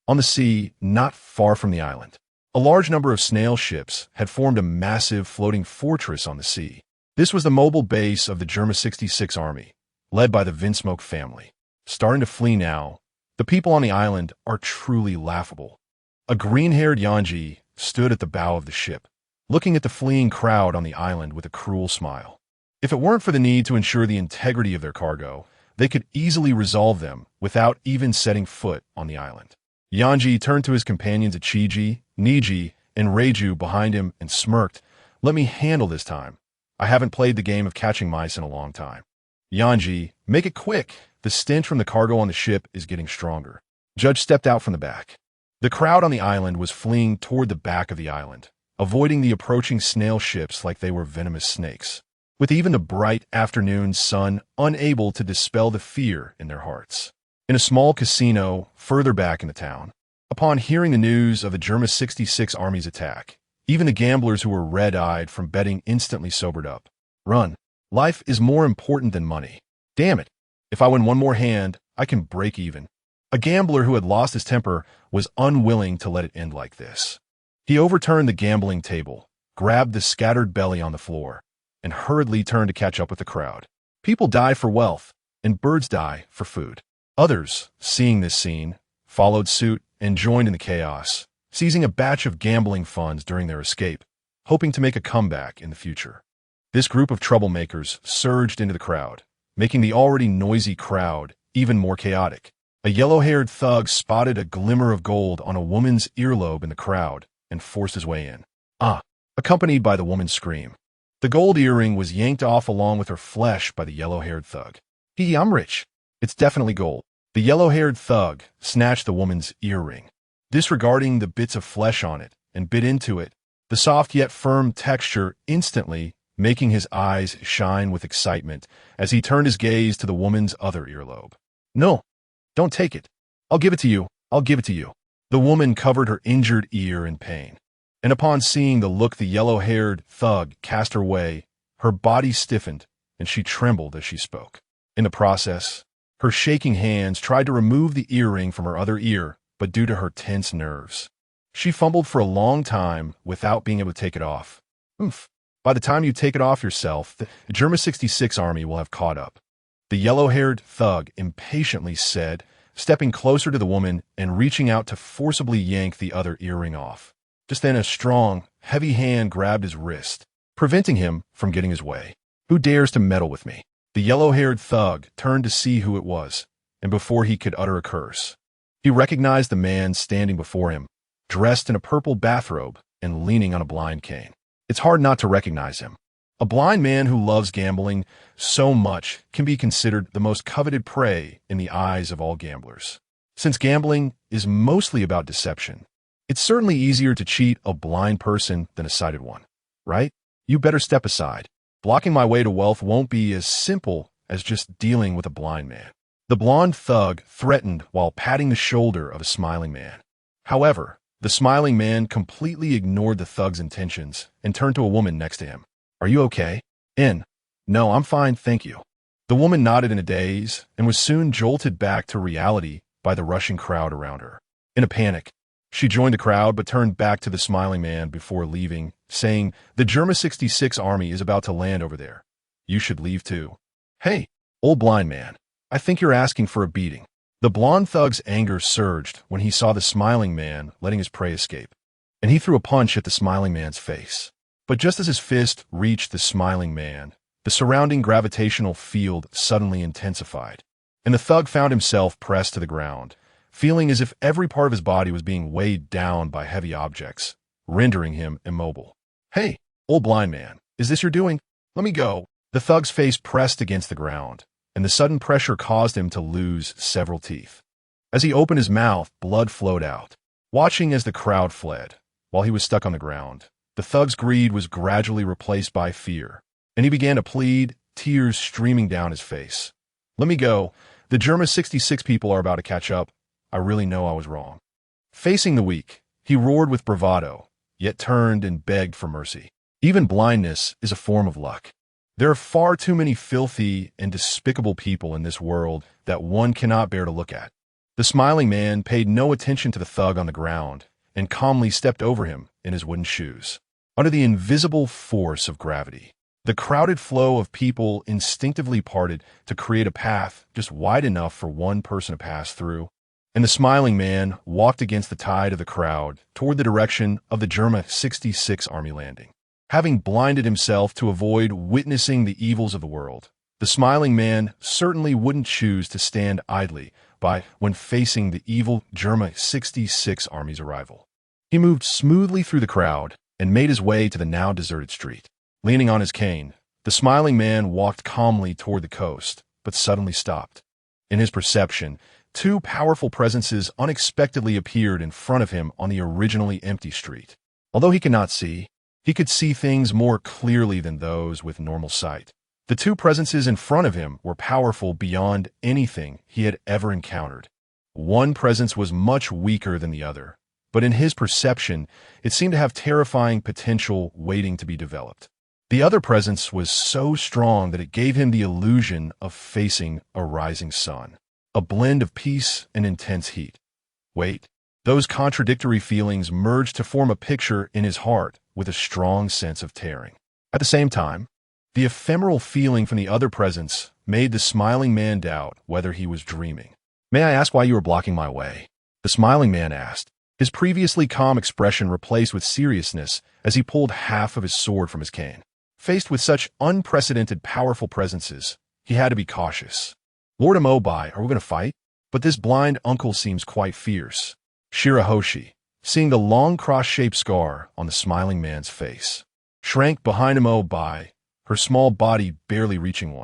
On the sea, not far from the island, a large number of snail ships had formed a massive floating fortress on the sea. This was the mobile base of the Germa 66 army, led by the Vinsmoke family. Starting to flee now, the people on the island are truly laughable. A green-haired Yanji stood at the bow of the ship, looking at the fleeing crowd on the island with a cruel smile. If it weren't for the need to ensure the integrity of their cargo, they could easily resolve them without even setting foot on the island. Yanji turned to his companions at Chiji, Niji, and Reiju behind him and smirked. "Let me handle this time. I haven't played the game of catching mice in a long time." "Yanji, make it quick. The stench from the cargo on the ship is getting stronger." Judge stepped out from the back. The crowd on the island was fleeing toward the back of the island, avoiding the approaching snail ships like they were venomous snakes, with even the bright afternoon sun unable to dispel the fear in their hearts. In a small casino further back in the town, upon hearing the news of the Germa 66 army's attack, even the gamblers who were red-eyed from betting instantly sobered up. "Run. Life is more important than money. Damn it. If I win one more hand, I can break even." A gambler who had lost his temper was unwilling to let it end like this. He overturned the gambling table, grabbed the scattered belly on the floor, and hurriedly turned to catch up with the crowd. People die for wealth, and birds die for food. Others, seeing this scene, followed suit and joined in the chaos, seizing a batch of gambling funds during their escape, hoping to make a comeback in the future. This group of troublemakers surged into the crowd, making the already noisy crowd even more chaotic. A yellow-haired thug spotted a glimmer of gold on a woman's earlobe in the crowd and forced his way in. Accompanied by the woman's scream. The gold earring was yanked off along with her flesh by the yellow-haired thug. I'm rich. It's definitely gold." The yellow-haired thug snatched the woman's earring, disregarding the bits of flesh on it, and bit into it, the soft yet firm texture instantly making his eyes shine with excitement as he turned his gaze to the woman's other earlobe. "No, don't take it. I'll give it to you. I'll give it to you." The woman covered her injured ear in pain, and upon seeing the look the yellow-haired thug cast her way, her body stiffened, and she trembled as she spoke. In the process, her shaking hands tried to remove the earring from her other ear, but due to her tense nerves, she fumbled for a long time without being able to take it off. By the time you take it off yourself, the Germa 66 army will have caught up," the yellow-haired thug impatiently said stepping closer to the woman and reaching out to forcibly yank the other earring off. Just then a strong, heavy hand grabbed his wrist, preventing him from getting his way. "Who dares to meddle with me?" The yellow-haired thug turned to see who it was, and before he could utter a curse, he recognized the man standing before him, dressed in a purple bathrobe and leaning on a blind cane. It's hard not to recognize him. A blind man who loves gambling so much can be considered the most coveted prey in the eyes of all gamblers. Since gambling is mostly about deception, it's certainly easier to cheat a blind person than a sighted one, right? You better step aside. Blocking my way to wealth won't be as simple as just dealing with a blind man. The blonde thug threatened while patting the shoulder of a smiling man. However, the smiling man completely ignored the thug's intentions and turned to a woman next to him. "Are you okay?" "No, I'm fine, thank you." The woman nodded in a daze and was soon jolted back to reality by the rushing crowd around her. In a panic, she joined the crowd but turned back to the smiling man before leaving, saying, "The Germa 66 army is about to land over there. You should leave too." "Hey, old blind man, I think you're asking for a beating." The blonde thug's anger surged when he saw the smiling man letting his prey escape, and he threw a punch at the smiling man's face. But just as his fist reached the smiling man, the surrounding gravitational field suddenly intensified, and the thug found himself pressed to the ground, feeling as if every part of his body was being weighed down by heavy objects, rendering him immobile. "Hey, old blind man, is this your doing? Let me go." The thug's face pressed against the ground, and the sudden pressure caused him to lose several teeth. As he opened his mouth, blood flowed out. Watching as the crowd fled, while he was stuck on the ground, the thug's greed was gradually replaced by fear, and he began to plead, tears streaming down his face. "Let me go. The Germa 66 people are about to catch up. I really know I was wrong." Facing the weak, he roared with bravado, yet turned and begged for mercy. Even blindness is a form of luck. There are far too many filthy and despicable people in this world that one cannot bear to look at. The smiling man paid no attention to the thug on the ground and calmly stepped over him in his wooden shoes. Under the invisible force of gravity, the crowded flow of people instinctively parted to create a path just wide enough for one person to pass through, and the smiling man walked against the tide of the crowd toward the direction of the Germa 66 army landing. Having blinded himself to avoid witnessing the evils of the world, the smiling man certainly wouldn't choose to stand idly by when facing the evil Germa 66 army's arrival. He moved smoothly through the crowd and made his way to the now deserted street. Leaning on his cane, the smiling man walked calmly toward the coast, but suddenly stopped. In his perception, two powerful presences unexpectedly appeared in front of him on the originally empty street. Although he could not see, he could see things more clearly than those with normal sight. The two presences in front of him were powerful beyond anything he had ever encountered. One presence was much weaker than the other, but in his perception, it seemed to have terrifying potential waiting to be developed. The other presence was so strong that it gave him the illusion of facing a rising sun, a blend of peace and intense heat. Wait, those contradictory feelings merged to form a picture in his heart with a strong sense of tearing. At the same time, the ephemeral feeling from the other presence made the smiling man doubt whether he was dreaming. "May I ask why you are blocking my way?" the smiling man asked, his previously calm expression replaced with seriousness as he pulled half of his sword from his cane. Faced with such unprecedented powerful presences, he had to be cautious. "Lord Amobai, are we going to fight?" But this blind uncle seems quite fierce. Shirahoshi, seeing the long cross-shaped scar on the smiling man's face, shrank behind Amobai, her small body barely reaching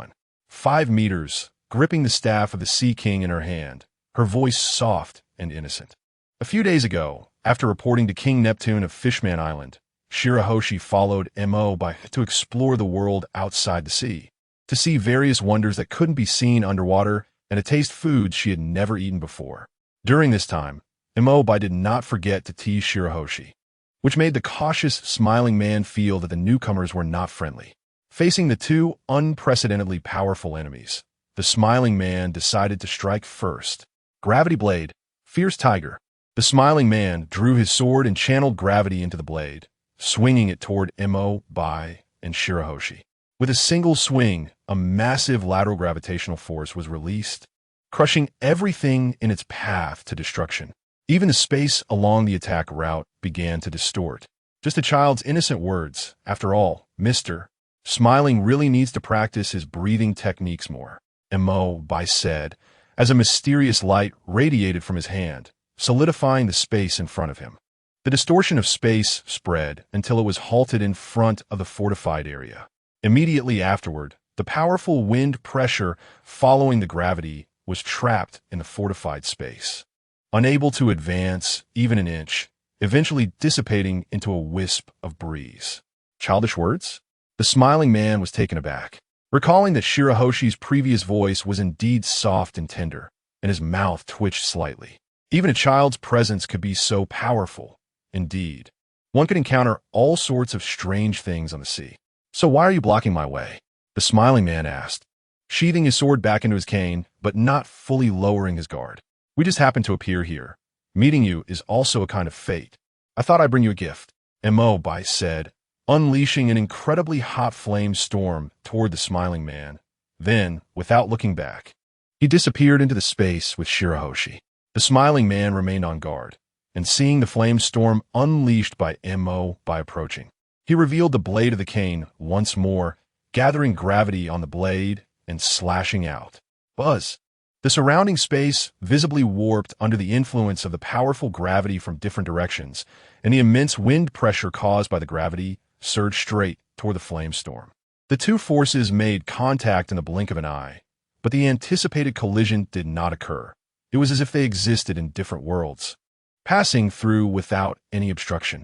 5 meters, gripping the staff of the Sea King in her hand, her voice soft and innocent. A few days ago, after reporting to King Neptune of Fishman Island, Shirahoshi followed Amobai to explore the world outside the sea, to see various wonders that couldn't be seen underwater and to taste foods she had never eaten before. During this time, Amobai did not forget to tease Shirahoshi, which made the cautious, smiling man feel that the newcomers were not friendly. Facing the two unprecedentedly powerful enemies, the smiling man decided to strike first. Gravity Blade, Fierce Tiger. The smiling man drew his sword and channeled gravity into the blade, swinging it toward Amobai and Shirahoshi. With a single swing, a massive lateral gravitational force was released, crushing everything in its path to destruction. Even the space along the attack route began to distort. Just a child's innocent words. After all, Mr. Smiling really needs to practice his breathing techniques more, BaiGets said, as a mysterious light radiated from his hand, solidifying the space in front of him. The distortion of space spread until it was halted in front of the fortified area. Immediately afterward, the powerful wind pressure following the gravity was trapped in the fortified space, unable to advance even an inch, eventually dissipating into a wisp of breeze. Childish words? The smiling man was taken aback, recalling that Shirahoshi's previous voice was indeed soft and tender, and his mouth twitched slightly. Even a child's presence could be so powerful. Indeed, one could encounter all sorts of strange things on the sea. So why are you blocking my way? The smiling man asked, sheathing his sword back into his cane, but not fully lowering his guard. We just happened to appear here. Meeting you is also a kind of fate. I thought I'd bring you a gift, BaiGets said, unleashing an incredibly hot flame storm toward the smiling man. Then, without looking back, he disappeared into the space with Shirahoshi. The smiling man remained on guard, and seeing the flame storm unleashed by BaiGets approaching, he revealed the blade of the cane once more, gathering gravity on the blade and slashing out. Buzz! The surrounding space visibly warped under the influence of the powerful gravity from different directions, and the immense wind pressure caused by the gravity surged straight toward the flame storm. The two forces made contact in the blink of an eye, but the anticipated collision did not occur. It was as if they existed in different worlds, passing through without any obstruction.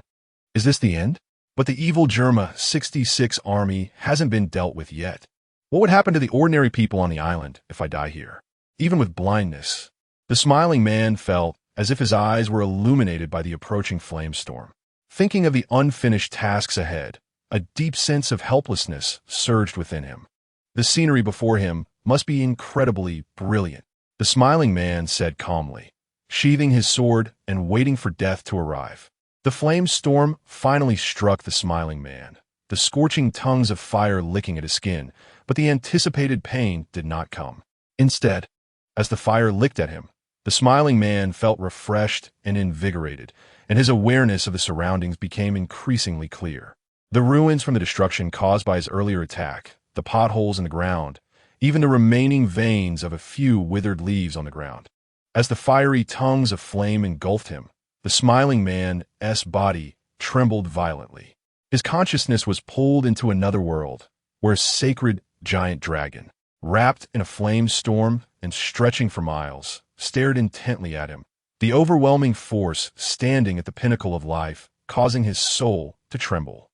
Is this the end? But the evil Germa 66 army hasn't been dealt with yet. What would happen to the ordinary people on the island if I die here? Even with blindness, the smiling man felt as if his eyes were illuminated by the approaching flame storm. Thinking of the unfinished tasks ahead, a deep sense of helplessness surged within him. The scenery before him must be incredibly brilliant, the smiling man said calmly, sheathing his sword and waiting for death to arrive. The flame storm finally struck the smiling man, the scorching tongues of fire licking at his skin, but the anticipated pain did not come. Instead, as the fire licked at him, the smiling man felt refreshed and invigorated, and his awareness of the surroundings became increasingly clear. The ruins from the destruction caused by his earlier attack, the potholes in the ground, even the remaining veins of a few withered leaves on the ground. As the fiery tongues of flame engulfed him, the smiling man's body trembled violently. His consciousness was pulled into another world, where a sacred giant dragon, wrapped in a flame storm and stretching for miles, stared intently at him, the overwhelming force standing at the pinnacle of life, causing his soul to tremble.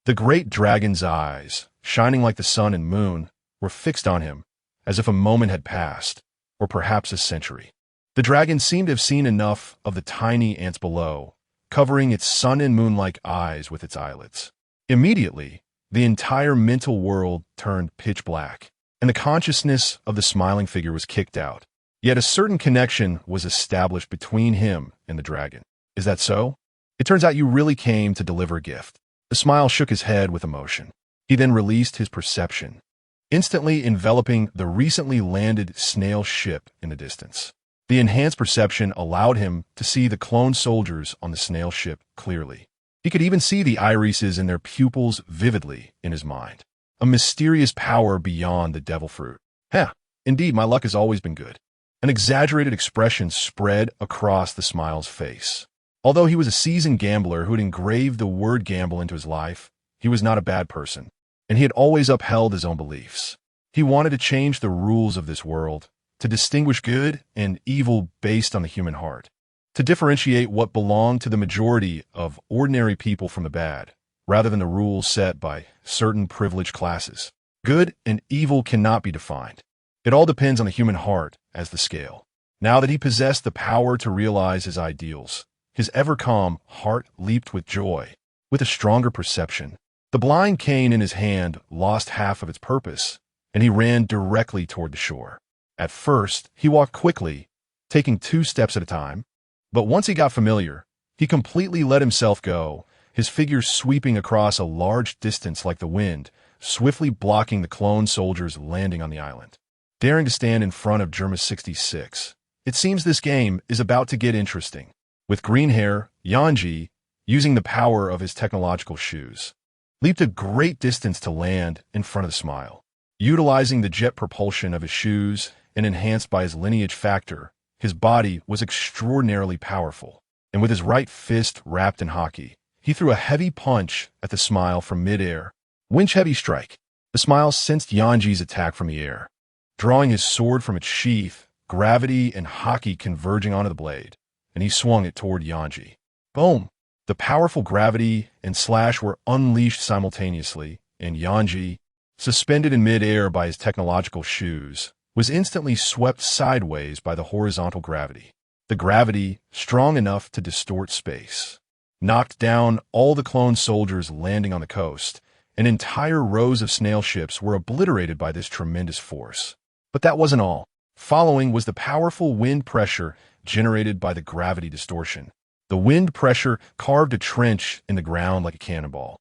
The great dragon's eyes, shining like the sun and moon, were fixed on him, as if a moment had passed, or perhaps a century. The dragon seemed to have seen enough of the tiny ants below, covering its sun and moon-like eyes with its eyelids. Immediately, the entire mental world turned pitch black, and the consciousness of the smiling figure was kicked out. Yet a certain connection was established between him and the dragon. Is that so? It turns out you really came to deliver a gift. The smile shook his head with emotion. He then released his perception, instantly enveloping the recently landed snail ship in the distance. The enhanced perception allowed him to see the clone soldiers on the snail ship clearly. He could even see the irises in their pupils vividly in his mind. A mysterious power beyond the devil fruit. Indeed, my luck has always been good. An exaggerated expression spread across the smile's face. Although he was a seasoned gambler who had engraved the word gamble into his life, he was not a bad person, and he had always upheld his own beliefs. He wanted to change the rules of this world, to distinguish good and evil based on the human heart, to differentiate what belonged to the majority of ordinary people from the bad, rather than the rules set by certain privileged classes. Good and evil cannot be defined. It all depends on the human heart as the scale. Now that he possessed the power to realize his ideals, his ever-calm heart leaped with joy. With a stronger perception, the blind cane in his hand lost half of its purpose, and he ran directly toward the shore. At first, he walked quickly, taking 2 steps at a time, but once he got familiar, he completely let himself go, his figure sweeping across a large distance like the wind, swiftly blocking the clone soldiers landing on the island. daring to stand in front of Germa 66. It seems this game is about to get interesting. With green hair, Yanji, using the power of his technological shoes, leaped a great distance to land in front of the smile. Utilizing the jet propulsion of his shoes and enhanced by his lineage factor, his body was extraordinarily powerful, and with his right fist wrapped in hockey, he threw a heavy punch at the smile from mid-air. Winch heavy strike. The smile sensed Yanji's attack from the air. Drawing his sword from its sheath, gravity and hockey converging onto the blade, and he swung it toward Yanji. Boom! The powerful gravity and slash were unleashed simultaneously, and Yanji, suspended in mid-air by his technological shoes, was instantly swept sideways by the horizontal gravity. The gravity, strong enough to distort space, knocked down all the clone soldiers landing on the coast, and entire rows of snail ships were obliterated by this tremendous force. But that wasn't all. Following was the powerful wind pressure generated by the gravity distortion. The wind pressure carved a trench in the ground like a cannonball,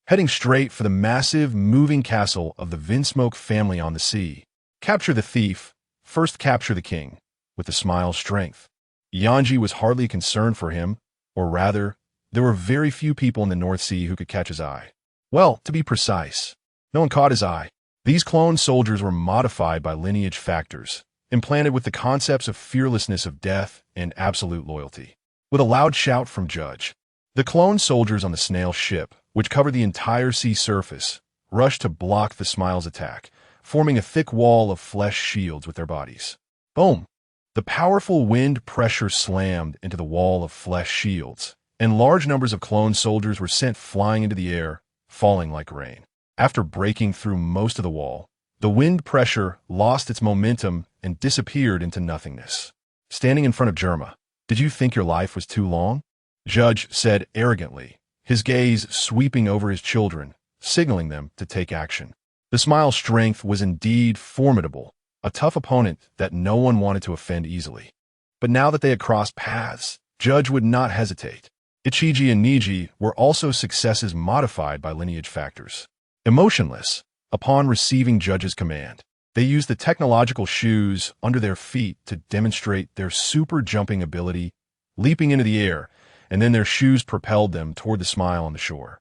heading straight for the massive, moving castle of the Vinsmoke family on the sea. Capture the thief, first capture the king, with the smile's strength. Yanji was hardly concerned for him, or rather, there were very few people in the North Sea who could catch his eye. Well, to be precise, no one caught his eye. These clone soldiers were modified by lineage factors, implanted with the concepts of fearlessness of death and absolute loyalty. With a loud shout from Judge, the clone soldiers on the snail ship, which covered the entire sea surface, rushed to block the smile's attack, forming a thick wall of flesh shields with their bodies. Boom! The powerful wind pressure slammed into the wall of flesh shields, and large numbers of clone soldiers were sent flying into the air, falling like rain. After breaking through most of the wall, the wind pressure lost its momentum and disappeared into nothingness. Standing in front of Germa, "Did you think your life was too long?" Judge said arrogantly, his gaze sweeping over his children, signaling them to take action. The smile's strength was indeed formidable, a tough opponent that no one wanted to offend easily. But now that they had crossed paths, Judge would not hesitate. Ichiji and Niji were also successes modified by lineage factors. Emotionless, upon receiving Judge's command, they used the technological shoes under their feet to demonstrate their super jumping ability, leaping into the air, and then their shoes propelled them toward the smile on the shore.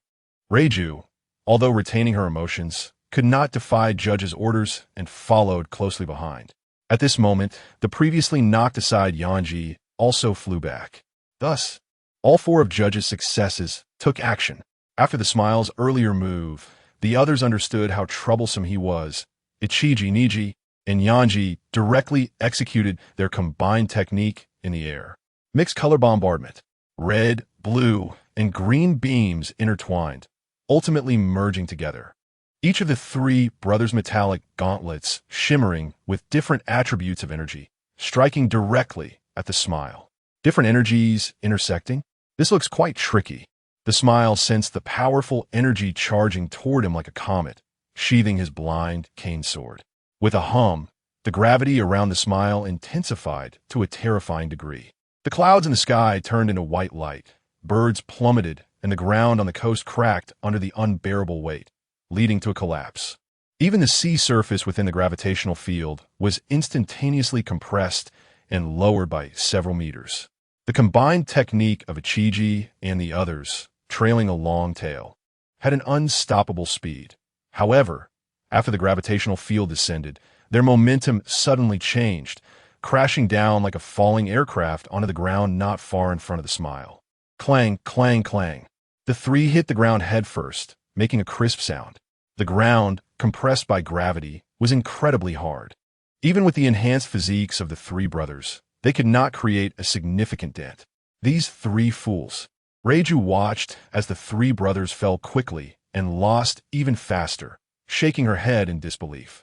Reiju, although retaining her emotions, could not defy Judge's orders and followed closely behind. At this moment, the previously knocked aside Yanji also flew back. Thus, all four of Judge's successes took action. After the smile's earlier move, the others understood how troublesome he was. Ichiji, Niji, and Yanji directly executed their combined technique in the air. Mixed color bombardment. Red, blue, and green beams intertwined, ultimately merging together. Each of the three brothers' metallic gauntlets shimmering with different attributes of energy, striking directly at the smile. Different energies intersecting? This looks quite tricky. The smile sensed the powerful energy charging toward him like a comet, sheathing his blind cane sword. With a hum, the gravity around the smile intensified to a terrifying degree. The clouds in the sky turned into white light, birds plummeted, and the ground on the coast cracked under the unbearable weight, leading to a collapse. Even the sea surface within the gravitational field was instantaneously compressed and lowered by several meters. The combined technique of Ichiji and the others, trailing a long tail, had an unstoppable speed. However, after the gravitational field descended, their momentum suddenly changed, crashing down like a falling aircraft onto the ground not far in front of the smile. Clang, clang, clang. The three hit the ground headfirst, making a crisp sound. The ground, compressed by gravity, was incredibly hard. Even with the enhanced physiques of the three brothers, they could not create a significant dent. These three fools. Reiju watched as the three brothers fell quickly and lost even faster, shaking her head in disbelief.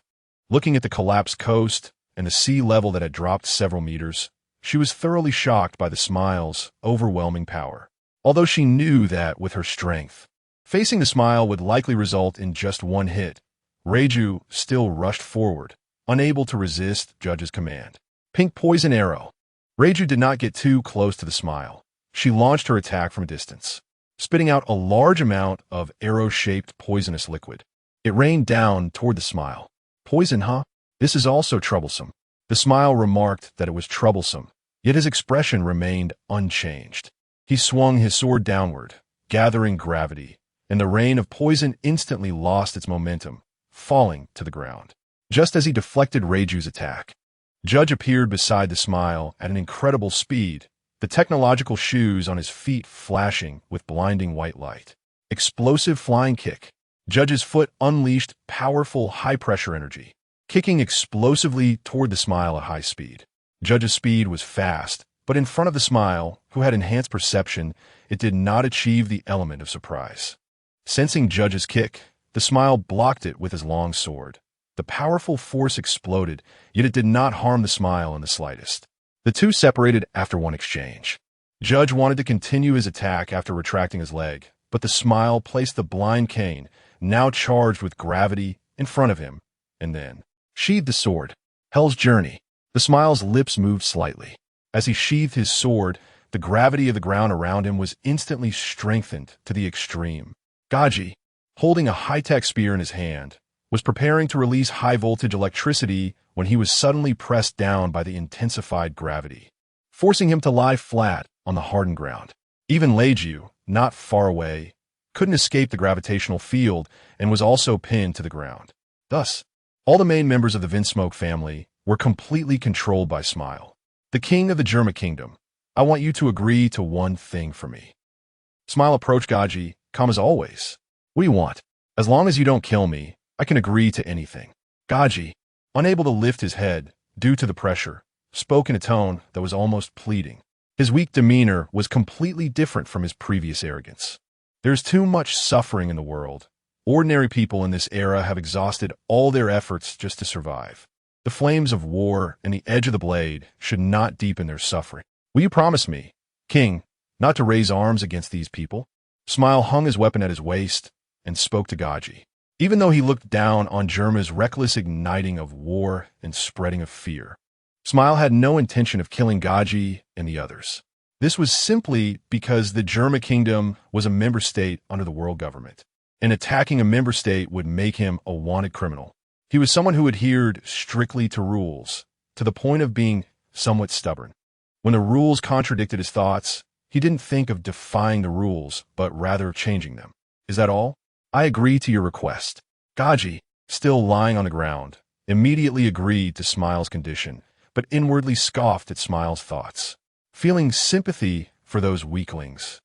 Looking at the collapsed coast and the sea level that had dropped several meters, she was thoroughly shocked by the smile's overwhelming power. Although she knew that with her strength, facing the smile would likely result in just one hit, Reiju still rushed forward, unable to resist Judge's command. Pink poison arrow. Reiju did not get too close to the smile. She launched her attack from a distance, spitting out a large amount of arrow-shaped poisonous liquid. It rained down toward the smile. Poison, huh? This is also troublesome. The smile remarked that it was troublesome, yet his expression remained unchanged. He swung his sword downward, gathering gravity, and the rain of poison instantly lost its momentum, falling to the ground. Just as he deflected Reiju's attack, Judge appeared beside the smile at an incredible speed, the technological shoes on his feet flashing with blinding white light. Explosive flying kick. Judge's foot unleashed powerful high-pressure energy, kicking explosively toward the smile at high speed. Judge's speed was fast, but in front of the smile, who had enhanced perception, it did not achieve the element of surprise. Sensing Judge's kick, the smile blocked it with his long sword. The powerful force exploded, yet it did not harm the smile in the slightest. The two separated after one exchange. Judge wanted to continue his attack after retracting his leg, but the smile placed the blind cane, now charged with gravity, in front of him, and then sheathed the sword. Hell's Journey. The smile's lips moved slightly. As he sheathed his sword, the gravity of the ground around him was instantly strengthened to the extreme. Gaji, holding a high-tech spear in his hand, was preparing to release high-voltage electricity when he was suddenly pressed down by the intensified gravity, forcing him to lie flat on the hardened ground. Even Leiju, not far away, couldn't escape the gravitational field and was also pinned to the ground. Thus, all the main members of the Vinsmoke family were completely controlled by Smile. The king of the Germa Kingdom, I want you to agree to one thing for me. Smile approached Gaji, calm as always. What do you want? As long as you don't kill me, I can agree to anything. Gaji, unable to lift his head due to the pressure, spoke in a tone that was almost pleading. His weak demeanor was completely different from his previous arrogance. There's too much suffering in the world. Ordinary people in this era have exhausted all their efforts just to survive. The flames of war and the edge of the blade should not deepen their suffering. Will you promise me, King, not to raise arms against these people? Smile hung his weapon at his waist and spoke to Gaji. Even though he looked down on Germa's reckless igniting of war and spreading of fear, Smile had no intention of killing Gaji and the others. This was simply because the Germa Kingdom was a member state under the world government, and attacking a member state would make him a wanted criminal. He was someone who adhered strictly to rules, to the point of being somewhat stubborn. When the rules contradicted his thoughts, he didn't think of defying the rules, but rather changing them. Is that all? I agree to your request. Gaji, still lying on the ground, immediately agreed to Smile's condition, but inwardly scoffed at Smile's thoughts, feeling sympathy for those weaklings.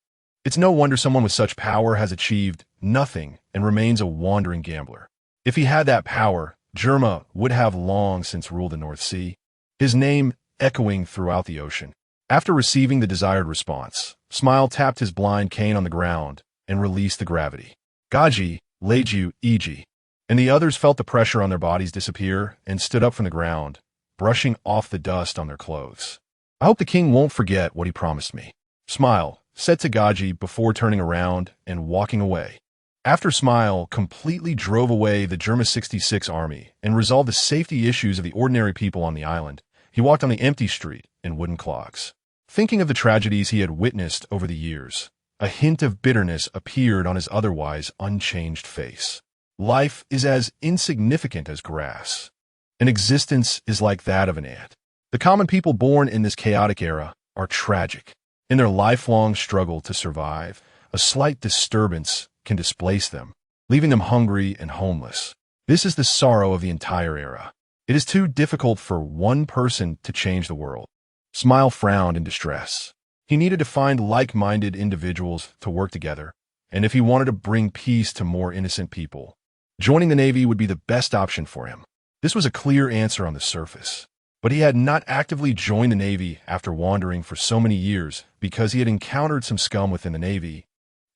It's no wonder someone with such power has achieved nothing and remains a wandering gambler. If he had that power, Germa would have long since ruled the North Sea, his name echoing throughout the ocean. After receiving the desired response, Smile tapped his blind cane on the ground and released the gravity. Gaji, Leiju, Iji, and the others felt the pressure on their bodies disappear and stood up from the ground, brushing off the dust on their clothes. I hope the king won't forget what he promised me. Smile said to Gaji before turning around and walking away. After Smile completely drove away the Germa 66 army and resolved the safety issues of the ordinary people on the island, he walked on the empty street in wooden clogs. Thinking of the tragedies he had witnessed over the years, a hint of bitterness appeared on his otherwise unchanged face. Life is as insignificant as grass. An existence is like that of an ant. The common people born in this chaotic era are tragic. In their lifelong struggle to survive, a slight disturbance can displace them, leaving them hungry and homeless. This is the sorrow of the entire era. It is too difficult for one person to change the world. Smile frowned in distress. He needed to find like-minded individuals to work together, and if he wanted to bring peace to more innocent people, joining the Navy would be the best option for him. This was a clear answer on the surface, but he had not actively joined the Navy after wandering for so many years because he had encountered some scum within the Navy,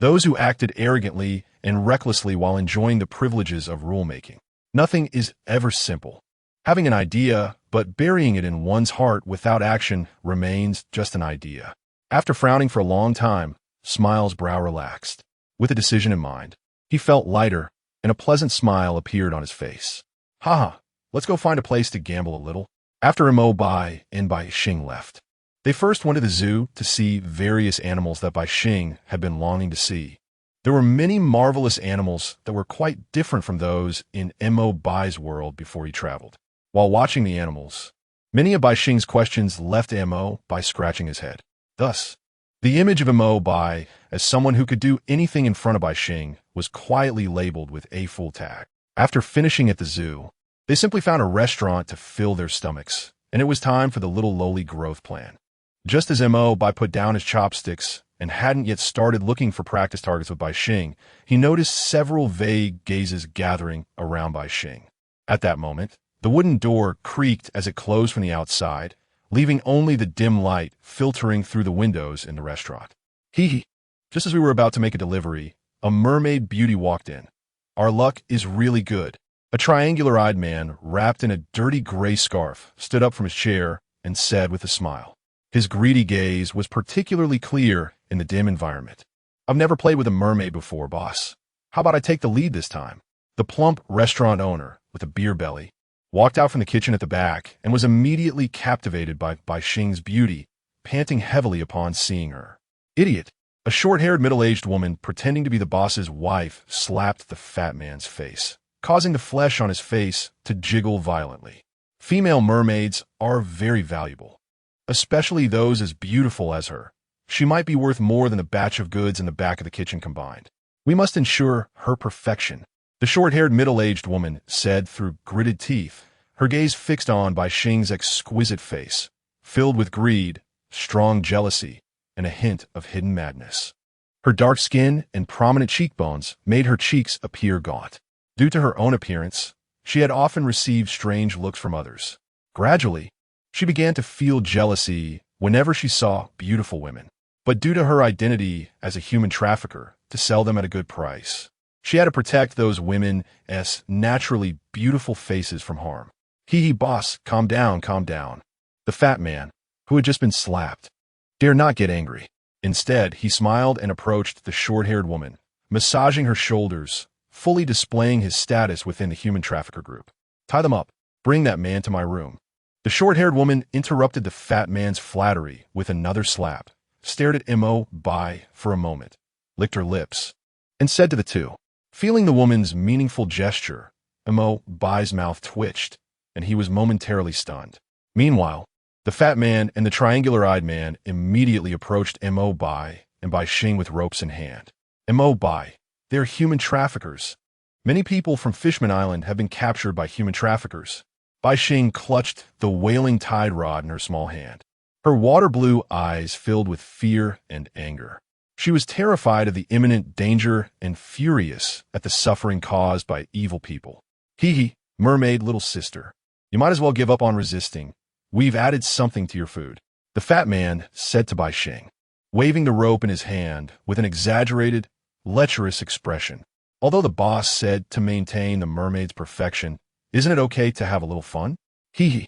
those who acted arrogantly and recklessly while enjoying the privileges of rulemaking. Nothing is ever simple. Having an idea, but burying it in one's heart without action remains just an idea. After frowning for a long time, Smile's brow relaxed. With a decision in mind, he felt lighter, and a pleasant smile appeared on his face. Haha, let's go find a place to gamble a little. After Mo Bai and Bai Xing left, they first went to the zoo to see various animals that Bai Xing had been longing to see. There were many marvelous animals that were quite different from those in Mo Bai's world before he traveled. while watching the animals. Many of BaiXing's questions left Mo by scratching his head. Thus, the image of Mo Bai as someone who could do anything in front of BaiXing was quietly labeled with a full tag. After finishing at the zoo, they simply found a restaurant to fill their stomachs, and it was time for the little lowly growth plan. Just as Mo Bai put down his chopsticks and hadn't yet started looking for practice targets with BaiXing, he noticed several vague gazes gathering around BaiXing. At that moment, the wooden door creaked as it closed from the outside, leaving only the dim light filtering through the windows in the restaurant. Hee. Just as we were about to make a delivery, a mermaid beauty walked in. Our luck is really good. A triangular-eyed man, wrapped in a dirty gray scarf, stood up from his chair and said with a smile. His greedy gaze was particularly clear in the dim environment. I've never played with a mermaid before, boss. How about I take the lead this time? The plump restaurant owner, with a beer belly, walked out from the kitchen at the back and was immediately captivated by BaiXing's beauty, panting heavily upon seeing her. Idiot! A short-haired middle-aged woman pretending to be the boss's wife slapped the fat man's face, causing the flesh on his face to jiggle violently. Female mermaids are very valuable, especially those as beautiful as her. She might be worth more than the batch of goods in the back of the kitchen combined. We must ensure her perfection, the short-haired middle-aged woman said through gritted teeth, her gaze fixed on BaiXing's exquisite face, filled with greed, strong jealousy, and a hint of hidden madness. Her dark skin and prominent cheekbones made her cheeks appear gaunt. Due to her own appearance, she had often received strange looks from others. Gradually, she began to feel jealousy whenever she saw beautiful women. But due to her identity as a human trafficker to sell them at a good price, she had to protect those women's naturally beautiful faces from harm. Hee, boss, calm down, calm down. The fat man, who had just been slapped, dare not get angry. Instead, he smiled and approached the short-haired woman, massaging her shoulders, fully displaying his status within the human trafficker group. Tie them up. Bring that man to my room. The short-haired woman interrupted the fat man's flattery with another slap, stared at Mo Bai for a moment, licked her lips, and said to the two. Feeling the woman's meaningful gesture, Mo Bai's mouth twitched, and he was momentarily stunned. Meanwhile, the fat man and the triangular-eyed man immediately approached Mo Bai and BaiXing with ropes in hand. Mo Bai, they're human traffickers. Many people from Fishman Island have been captured by human traffickers. BaiXing clutched the wailing tide rod in her small hand. Her water-blue eyes filled with fear and anger. She was terrified of the imminent danger and furious at the suffering caused by evil people. Hee, mermaid little sister. You might as well give up on resisting. We've added something to your food, the fat man said to BaiXing, waving the rope in his hand with an exaggerated, lecherous expression. Although the boss said to maintain the mermaid's perfection, isn't it okay to have a little fun? Hee.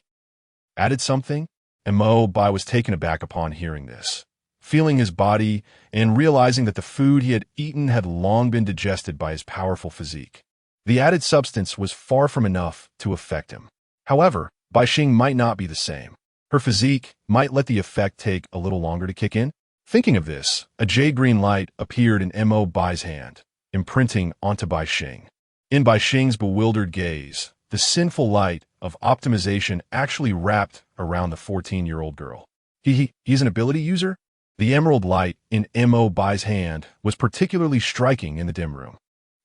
Added something? And Mo Bai was taken aback upon hearing this, feeling his body and realizing that the food he had eaten had long been digested by his powerful physique. The added substance was far from enough to affect him. However, BaiXing might not be the same. Her physique might let the effect take a little longer to kick in. Thinking of this, a jade-green light appeared in Mo Bai's hand, imprinting onto BaiXing. In BaiXing's bewildered gaze, the sinful light of optimization actually wrapped around the 14-year-old girl. He's an ability user? The emerald light in Mo Bai's hand was particularly striking in the dim room.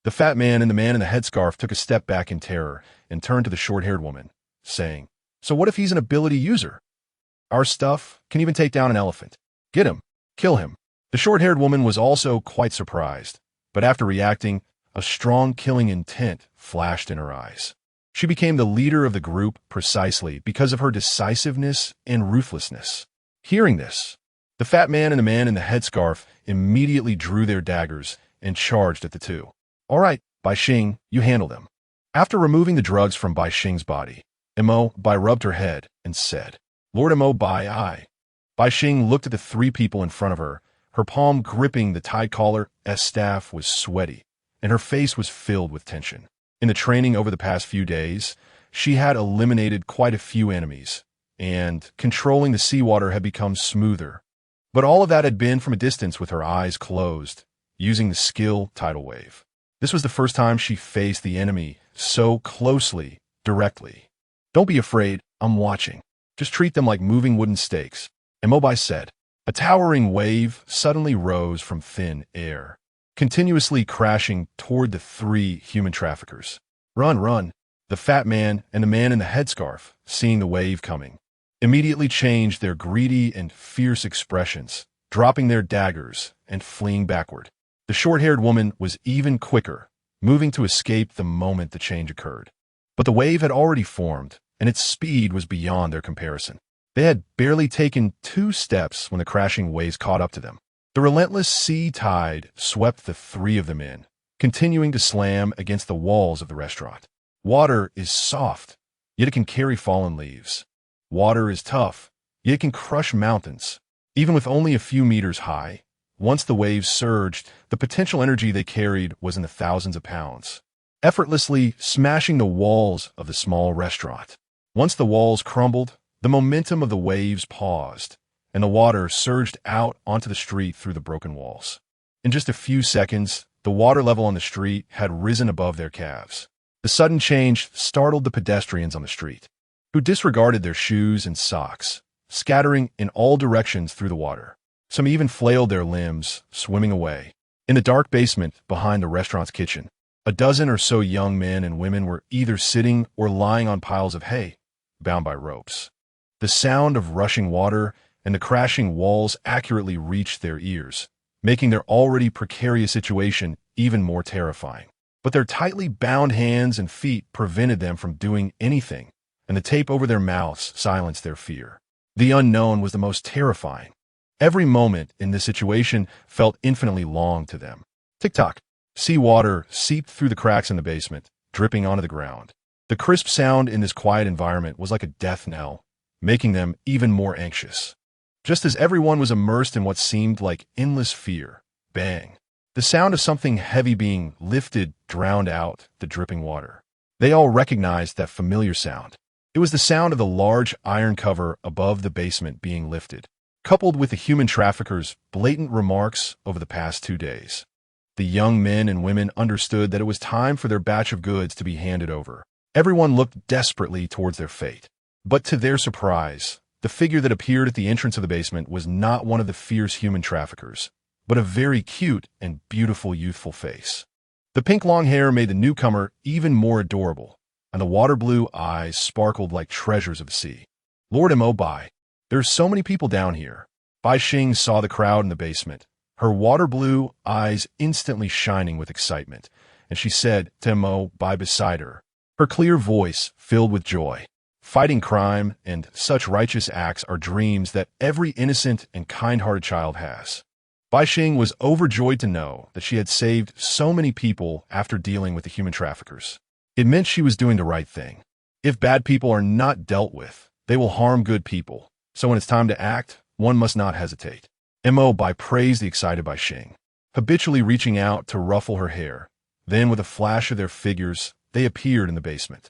The fat man and the man in the headscarf took a step back in terror and turned to the short-haired woman, saying, So what if he's an ability user? Our stuff can even take down an elephant. Get him. Kill him. The short-haired woman was also quite surprised, but after reacting, a strong killing intent flashed in her eyes. She became the leader of the group precisely because of her decisiveness and ruthlessness. Hearing this, the fat man and the man in the headscarf immediately drew their daggers and charged at the two. All right, BaiXing, you handle them. After removing the drugs from BaiXing's body, Mo Bai rubbed her head and said, Lord Mo Bai, I. BaiXing looked at the three people in front of her. Her palm gripping the tide collar's staff was sweaty, and her face was filled with tension. In the training over the past few days, she had eliminated quite a few enemies, and controlling the seawater had become smoother. But all of that had been from a distance with her eyes closed, using the skill tidal wave. This was the first time she faced the enemy so closely, directly. Don't be afraid, I'm watching. Just treat them like moving wooden stakes. Enel said. A towering wave suddenly rose from thin air, continuously crashing toward the three human traffickers. Run, run! The fat man and the man in the headscarf, seeing the wave coming, immediately changed their greedy and fierce expressions, dropping their daggers and fleeing backward. The short-haired woman was even quicker, moving to escape the moment the change occurred. But the wave had already formed, and its speed was beyond their comparison. They had barely taken 2 steps when the crashing waves caught up to them. The relentless sea tide swept the 3 of them in, continuing to slam against the walls of the restaurant. Water is soft, yet it can carry fallen leaves. Water is tough, yet it can crush mountains. Even with only a few meters high, once the waves surged, the potential energy they carried was in the thousands of pounds, effortlessly smashing the walls of the small restaurant. Once the walls crumbled, the momentum of the waves paused, and the water surged out onto the street through the broken walls. In just a few seconds, the water level on the street had risen above their calves. The sudden change startled the pedestrians on the street, who disregarded their shoes and socks, scattering in all directions through the water. Some even flailed their limbs, swimming away. In the dark basement behind the restaurant's kitchen, a dozen or so young men and women were either sitting or lying on piles of hay, bound by ropes. The sound of rushing water and the crashing walls accurately reached their ears, making their already precarious situation even more terrifying. But their tightly bound hands and feet prevented them from doing anything, and the tape over their mouths silenced their fear. The unknown was the most terrifying. Every moment in this situation felt infinitely long to them. Tick-tock. Seawater seeped through the cracks in the basement, dripping onto the ground. The crisp sound in this quiet environment was like a death knell, making them even more anxious. Just as everyone was immersed in what seemed like endless fear, bang! The sound of something heavy being lifted drowned out the dripping water. They all recognized that familiar sound. It was the sound of the large iron cover above the basement being lifted, coupled with the human traffickers' blatant remarks over the past 2 days. The young men and women understood that it was time for their batch of goods to be handed over. Everyone looked desperately towards their fate. But to their surprise, the figure that appeared at the entrance of the basement was not one of the fierce human traffickers, but a very cute and beautiful youthful face. The pink long hair made the newcomer even more adorable, and the water-blue eyes sparkled like treasures of the sea. Lord Enel, there's so many people down here. BaiXing saw the crowd in the basement, her water-blue eyes instantly shining with excitement, and she said to Enel beside her, her clear voice filled with joy. Fighting crime and such righteous acts are dreams that every innocent and kind-hearted child has. BaiXing was overjoyed to know that she had saved so many people after dealing with the human traffickers. It meant she was doing the right thing. If bad people are not dealt with, they will harm good people. So when it's time to act, one must not hesitate. Enel praised the excited BaiXing, habitually reaching out to ruffle her hair. Then with a flash of their figures, they appeared in the basement.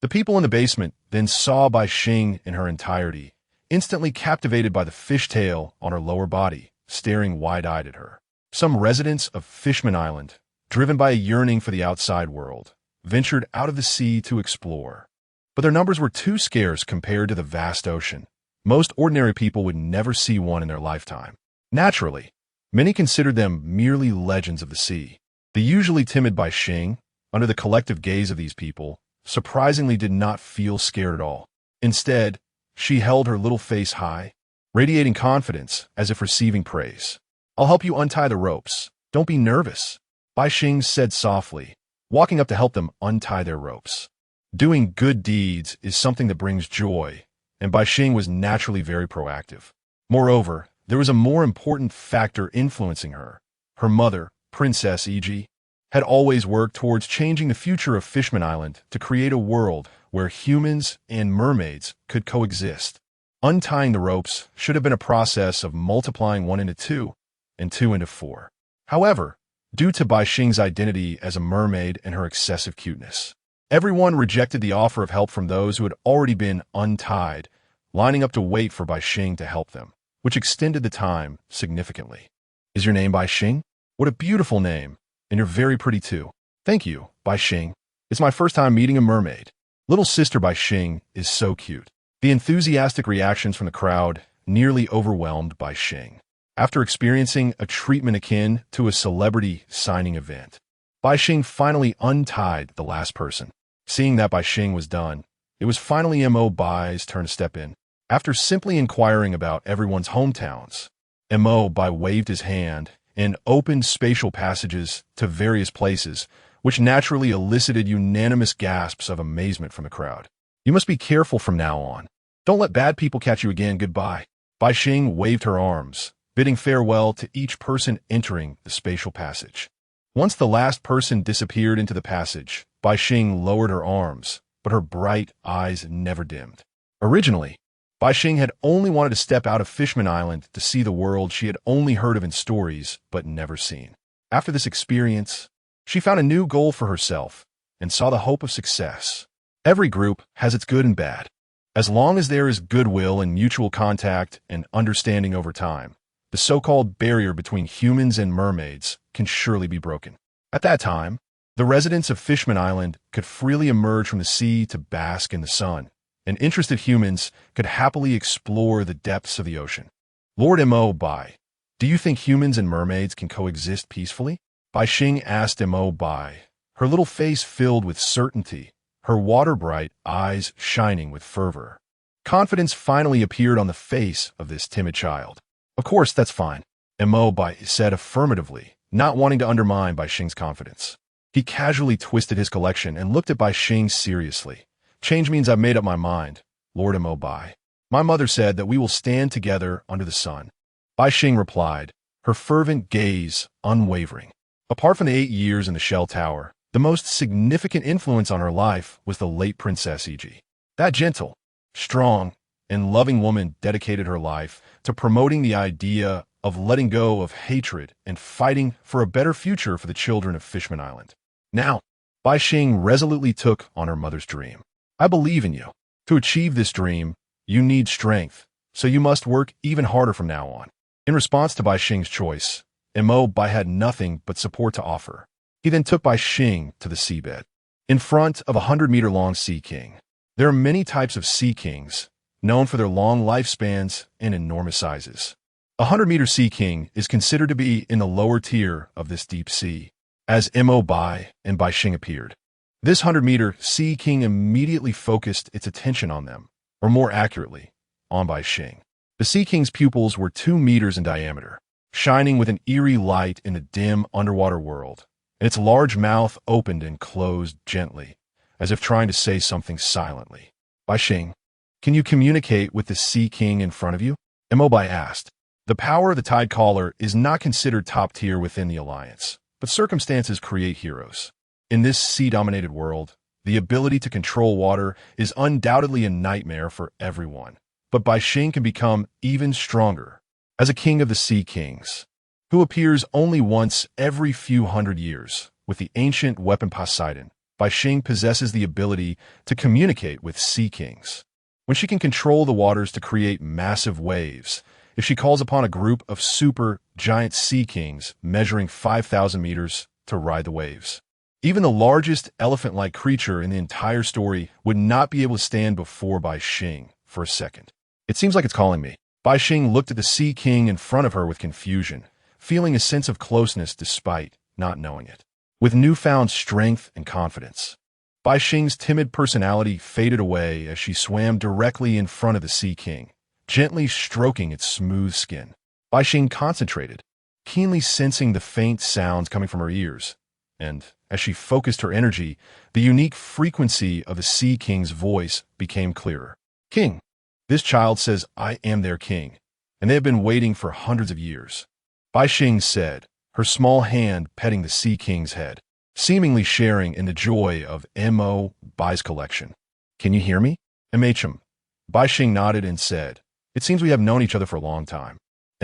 The people in the basement then saw BaiXing in her entirety, instantly captivated by the fishtail on her lower body, staring wide-eyed at her. Some residents of Fishman Island, driven by a yearning for the outside world, ventured out of the sea to explore. But their numbers were too scarce compared to the vast ocean. Most ordinary people would never see one in their lifetime. Naturally, many considered them merely legends of the sea. The usually timid BaiXing, under the collective gaze of these people, surprisingly did not feel scared at all. Instead, she held her little face high, radiating confidence as if receiving praise. I'll help you untie the ropes. Don't be nervous, BaiXing said softly, walking up to help them untie their ropes. Doing good deeds is something that brings joy, and BaiXing was naturally very proactive. Moreover, there was a more important factor influencing her. Her mother, Princess Eg, had always worked towards changing the future of Fishman Island to create a world where humans and mermaids could coexist. Untying the ropes should have been a process of multiplying 1 into 2 and 2 into 4. However, due to BaiXing's identity as a mermaid and her excessive cuteness, everyone rejected the offer of help from those who had already been untied, lining up to wait for BaiXing to help them, which extended the time significantly. Is your name BaiXing? What a beautiful name, and you're very pretty too. Thank you, BaiXing. It's my first time meeting a mermaid. Little Sister by Xing is so cute. The enthusiastic reactions from the crowd nearly overwhelmed by Xing. After experiencing a treatment akin to a celebrity signing event, Bai Xing finally untied the last person. Seeing that Bai Xing was done, it was finally Mo Bai's turn to step in. After simply inquiring about everyone's hometowns, Mo Bai waved his hand and opened spatial passages to various places, which naturally elicited unanimous gasps of amazement from the crowd. You must be careful from now on. Don't let bad people catch you again. Goodbye. Bai Xing waved her arms, bidding farewell to each person entering the spatial passage. Once the last person disappeared into the passage, Bai Xing lowered her arms, but her bright eyes never dimmed. Originally, Bai Xing had only wanted to step out of Fishman Island to see the world she had only heard of in stories, but never seen. After this experience, she found a new goal for herself and saw the hope of success. Every group has its good and bad. As long as there is goodwill and mutual contact and understanding over time, the so-called barrier between humans and mermaids can surely be broken. At that time, the residents of Fishman Island could freely emerge from the sea to bask in the sun, and interested humans could happily explore the depths of the ocean. Lord Mo Bai, do you think humans and mermaids can coexist peacefully? Bai Xing asked Mo Bai, her little face filled with certainty, her water-bright eyes shining with fervor. Confidence finally appeared on the face of this timid child. Of course, that's fine, Mo Bai said affirmatively, not wanting to undermine Bai Xing's confidence. He casually twisted his collection and looked at Bai Xing seriously. Change means I've made up my mind, Lord Mo Bai. My mother said that we will stand together under the sun. Bai Xing replied, her fervent gaze unwavering. Apart from the 8 years in the Shell Tower, the most significant influence on her life was the late Princess E.G. That gentle, strong, and loving woman dedicated her life to promoting the idea of letting go of hatred and fighting for a better future for the children of Fishman Island. Now, Bai Xing resolutely took on her mother's dream. I believe in you. To achieve this dream, you need strength, so you must work even harder from now on. In response to Bai Xing's choice, Mo Bai had nothing but support to offer. He then took Bai Xing to the seabed. In front of a 100-meter-long sea king, there are many types of sea kings, known for their long lifespans and enormous sizes. A 100-meter sea king is considered to be in the lower tier of this deep sea, as Mo Bai and Bai Xing appeared. This 100-meter sea king immediately focused its attention on them, or more accurately, on Bai Xing. The sea king's pupils were 2 meters in diameter, shining with an eerie light in a dim underwater world, and its large mouth opened and closed gently, as if trying to say something silently. Bai Xing, can you communicate with the Sea King in front of you? Mo Bai asked. The power of the Tide Caller is not considered top tier within the Alliance, but circumstances create heroes. In this sea-dominated world, the ability to control water is undoubtedly a nightmare for everyone, but Bai Xing can become even stronger as a king of the Sea Kings, who appears only once every few hundred years. With the ancient weapon Poseidon, Bai Xing possesses the ability to communicate with Sea Kings. When she can control the waters to create massive waves, if she calls upon a group of super giant Sea Kings measuring 5,000 meters to ride the waves. Even the largest elephant-like creature in the entire story would not be able to stand before Bai Xing for a second. It seems like it's calling me. Bai Xing looked at the Sea King in front of her with confusion, feeling a sense of closeness despite not knowing it. With newfound strength and confidence, Bai Xing's timid personality faded away as she swam directly in front of the Sea King, gently stroking its smooth skin. Bai Xing concentrated, keenly sensing the faint sounds coming from her ears, and as she focused her energy, the unique frequency of the Sea King's voice became clearer. King, this child says I am their king, and they have been waiting for hundreds of years. Bai Xing said, her small hand petting the Sea King's head, seemingly sharing in the joy of Mo Bai's collection. Can you hear me? MHM. Bai Xing nodded and said, it seems we have known each other for a long time.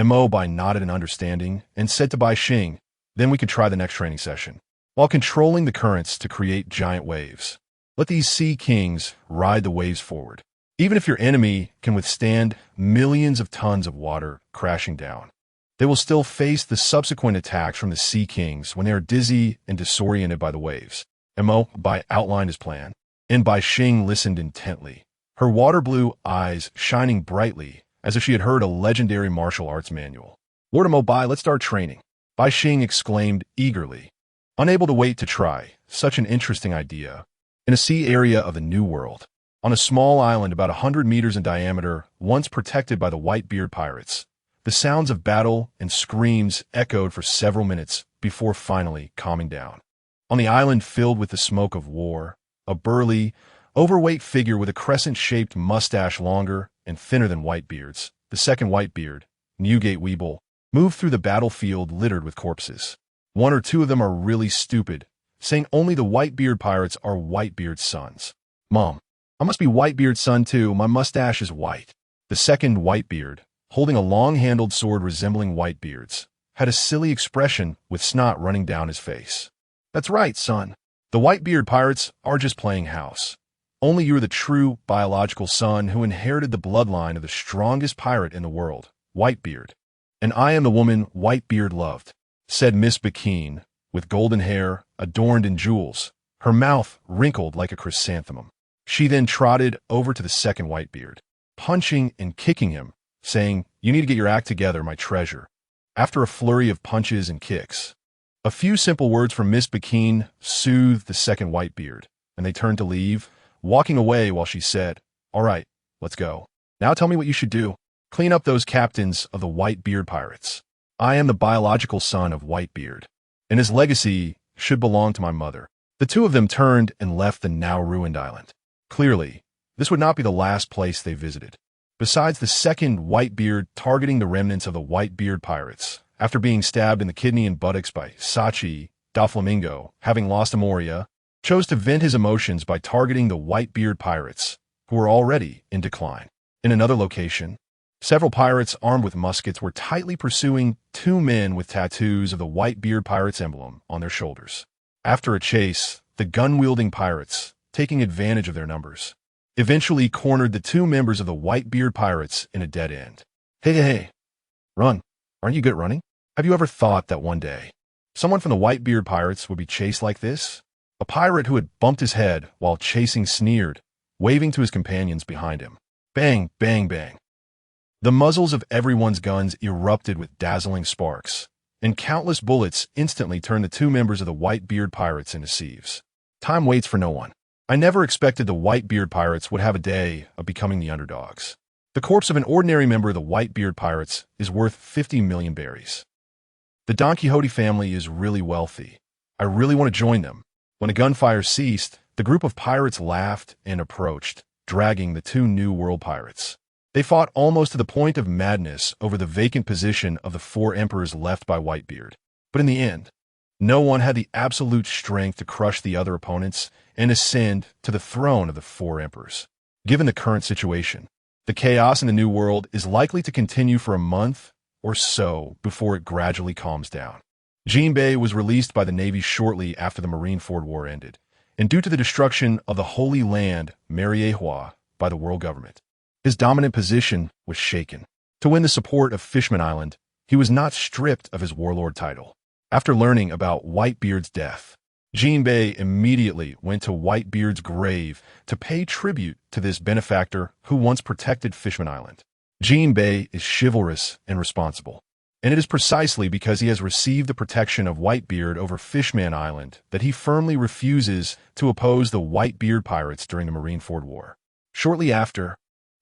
Mo Bai nodded in understanding and said to Bai Xing, then we could try the next training session. While controlling the currents to create giant waves, let these Sea Kings ride the waves forward. Even if your enemy can withstand millions of tons of water crashing down, they will still face the subsequent attacks from the Sea Kings when they are dizzy and disoriented by the waves. Mo Bai outlined his plan. and Bai Xing listened intently, her water-blue eyes shining brightly as if she had heard a legendary martial arts manual. "Lord Mo Bai, let's start training," Bai Xing exclaimed eagerly, unable to wait to try such an interesting idea. In a sea area of the New World, on a small island about 100 meters in diameter, once protected by the Whitebeard pirates, the sounds of battle and screams echoed for several minutes before finally calming down. On the island filled with the smoke of war, a burly, overweight figure with a crescent-shaped mustache longer and thinner than Whitebeard's, the second Whitebeard, Newgate Weeble, moved through the battlefield littered with corpses. One or two of them are really stupid, saying only the Whitebeard pirates are Whitebeard's sons. "Mom, I must be Whitebeard's son too, my mustache is white." The second Whitebeard, holding a long-handled sword resembling Whitebeard's, had a silly expression with snot running down his face. "That's right, son. The Whitebeard pirates are just playing house. Only you're the true biological son who inherited the bloodline of the strongest pirate in the world, Whitebeard. And I am the woman Whitebeard loved," said Miss Bikini, with golden hair adorned in jewels, her mouth wrinkled like a chrysanthemum. She then trotted over to the second Whitebeard, punching and kicking him, saying, "You need to get your act together, my treasure." After a flurry of punches and kicks, a few simple words from Miss Bikini soothed the second Whitebeard, and they turned to leave, walking away while she said, "All right, let's go. Now tell me what you should do. Clean up those captains of the Whitebeard pirates. I am the biological son of Whitebeard, and his legacy should belong to my mother." The two of them turned and left the now-ruined island. Clearly, this would not be the last place they visited. Besides the second Whitebeard targeting the remnants of the Whitebeard pirates, after being stabbed in the kidney and buttocks by Sachi, Doflamingo, having lost Amoria, chose to vent his emotions by targeting the Whitebeard pirates, who were already in decline. In another location, several pirates armed with muskets were tightly pursuing two men with tattoos of the Whitebeard pirates emblem on their shoulders. After a chase, the gun-wielding pirates, taking advantage of their numbers, eventually cornered the two members of the Whitebeard pirates in a dead end. Hey, run. Aren't you good at running? Have you ever thought that one day, someone from the Whitebeard pirates would be chased like this? A pirate who had bumped his head while chasing sneered, waving to his companions behind him. Bang, bang, bang. The muzzles of everyone's guns erupted with dazzling sparks, and countless bullets instantly turned the two members of the Whitebeard pirates into sieves. Time waits for no one. I never expected the Whitebeard pirates would have a day of becoming the underdogs. The corpse of an ordinary member of the Whitebeard pirates is worth 50 million berries. The Don Quixote family is really wealthy. I really want to join them. When a gunfire ceased, the group of pirates laughed and approached, dragging the two New World pirates. They fought almost to the point of madness over the vacant position of the four emperors left by Whitebeard. But in the end, no one had the absolute strength to crush the other opponents and ascend to the throne of the four emperors. Given the current situation, the chaos in the New World is likely to continue for a month or so before it gradually calms down. Jinbei was released by the Navy shortly after the Marineford War ended, and due to the destruction of the Holy Land, Mariehua, by the world government, his dominant position was shaken. To win the support of Fishman Island, he was not stripped of his warlord title. After learning about Whitebeard's death, Jinbei immediately went to Whitebeard's grave to pay tribute to this benefactor who once protected Fishman Island. Jinbei is chivalrous and responsible, and it is precisely because he has received the protection of Whitebeard over Fishman Island that he firmly refuses to oppose the Whitebeard pirates during the Marineford War. Shortly after,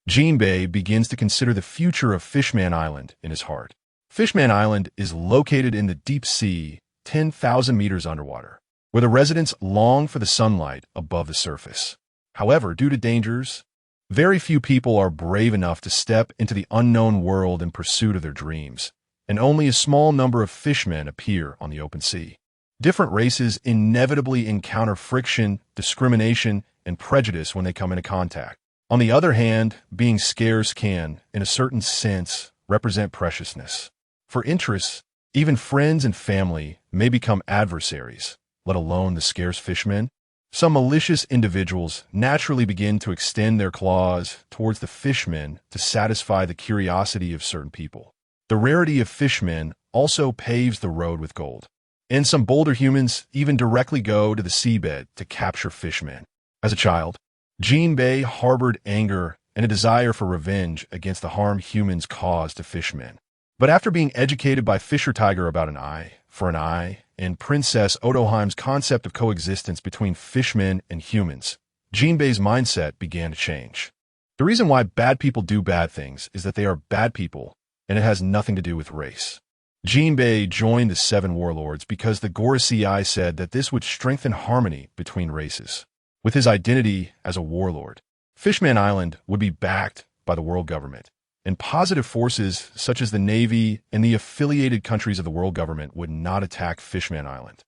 Jinbei begins to consider the future of Fishman Island in his heart. Fishman Island is located in the deep sea, 10,000 meters underwater, where the residents long for the sunlight above the surface. However, due to dangers, very few people are brave enough to step into the unknown world in pursuit of their dreams, and only a small number of fishmen appear on the open sea. Different races inevitably encounter friction, discrimination, and prejudice when they come into contact. On the other hand, being scarce can, in a certain sense, represent preciousness. For interests, even friends and family may become adversaries, let alone the scarce fishmen. Some malicious individuals naturally begin to extend their claws towards the fishmen to satisfy the curiosity of certain people. The rarity of fishmen also paves the road with gold, and some bolder humans even directly go to the seabed to capture fishmen. As a child, Jinbei harbored anger and a desire for revenge against the harm humans caused to fishmen. But after being educated by Fisher Tiger about an eye for an eye and Princess Odoheim's concept of coexistence between fishmen and humans, Jinbei's mindset began to change. The reason why bad people do bad things is that they are bad people, and it has nothing to do with race. Jinbei joined the Seven Warlords because the Gorosei said that this would strengthen harmony between races. With his identity as a warlord, Fishman Island would be backed by the world government, and positive forces such as the Navy and the affiliated countries of the world government would not attack Fishman Island.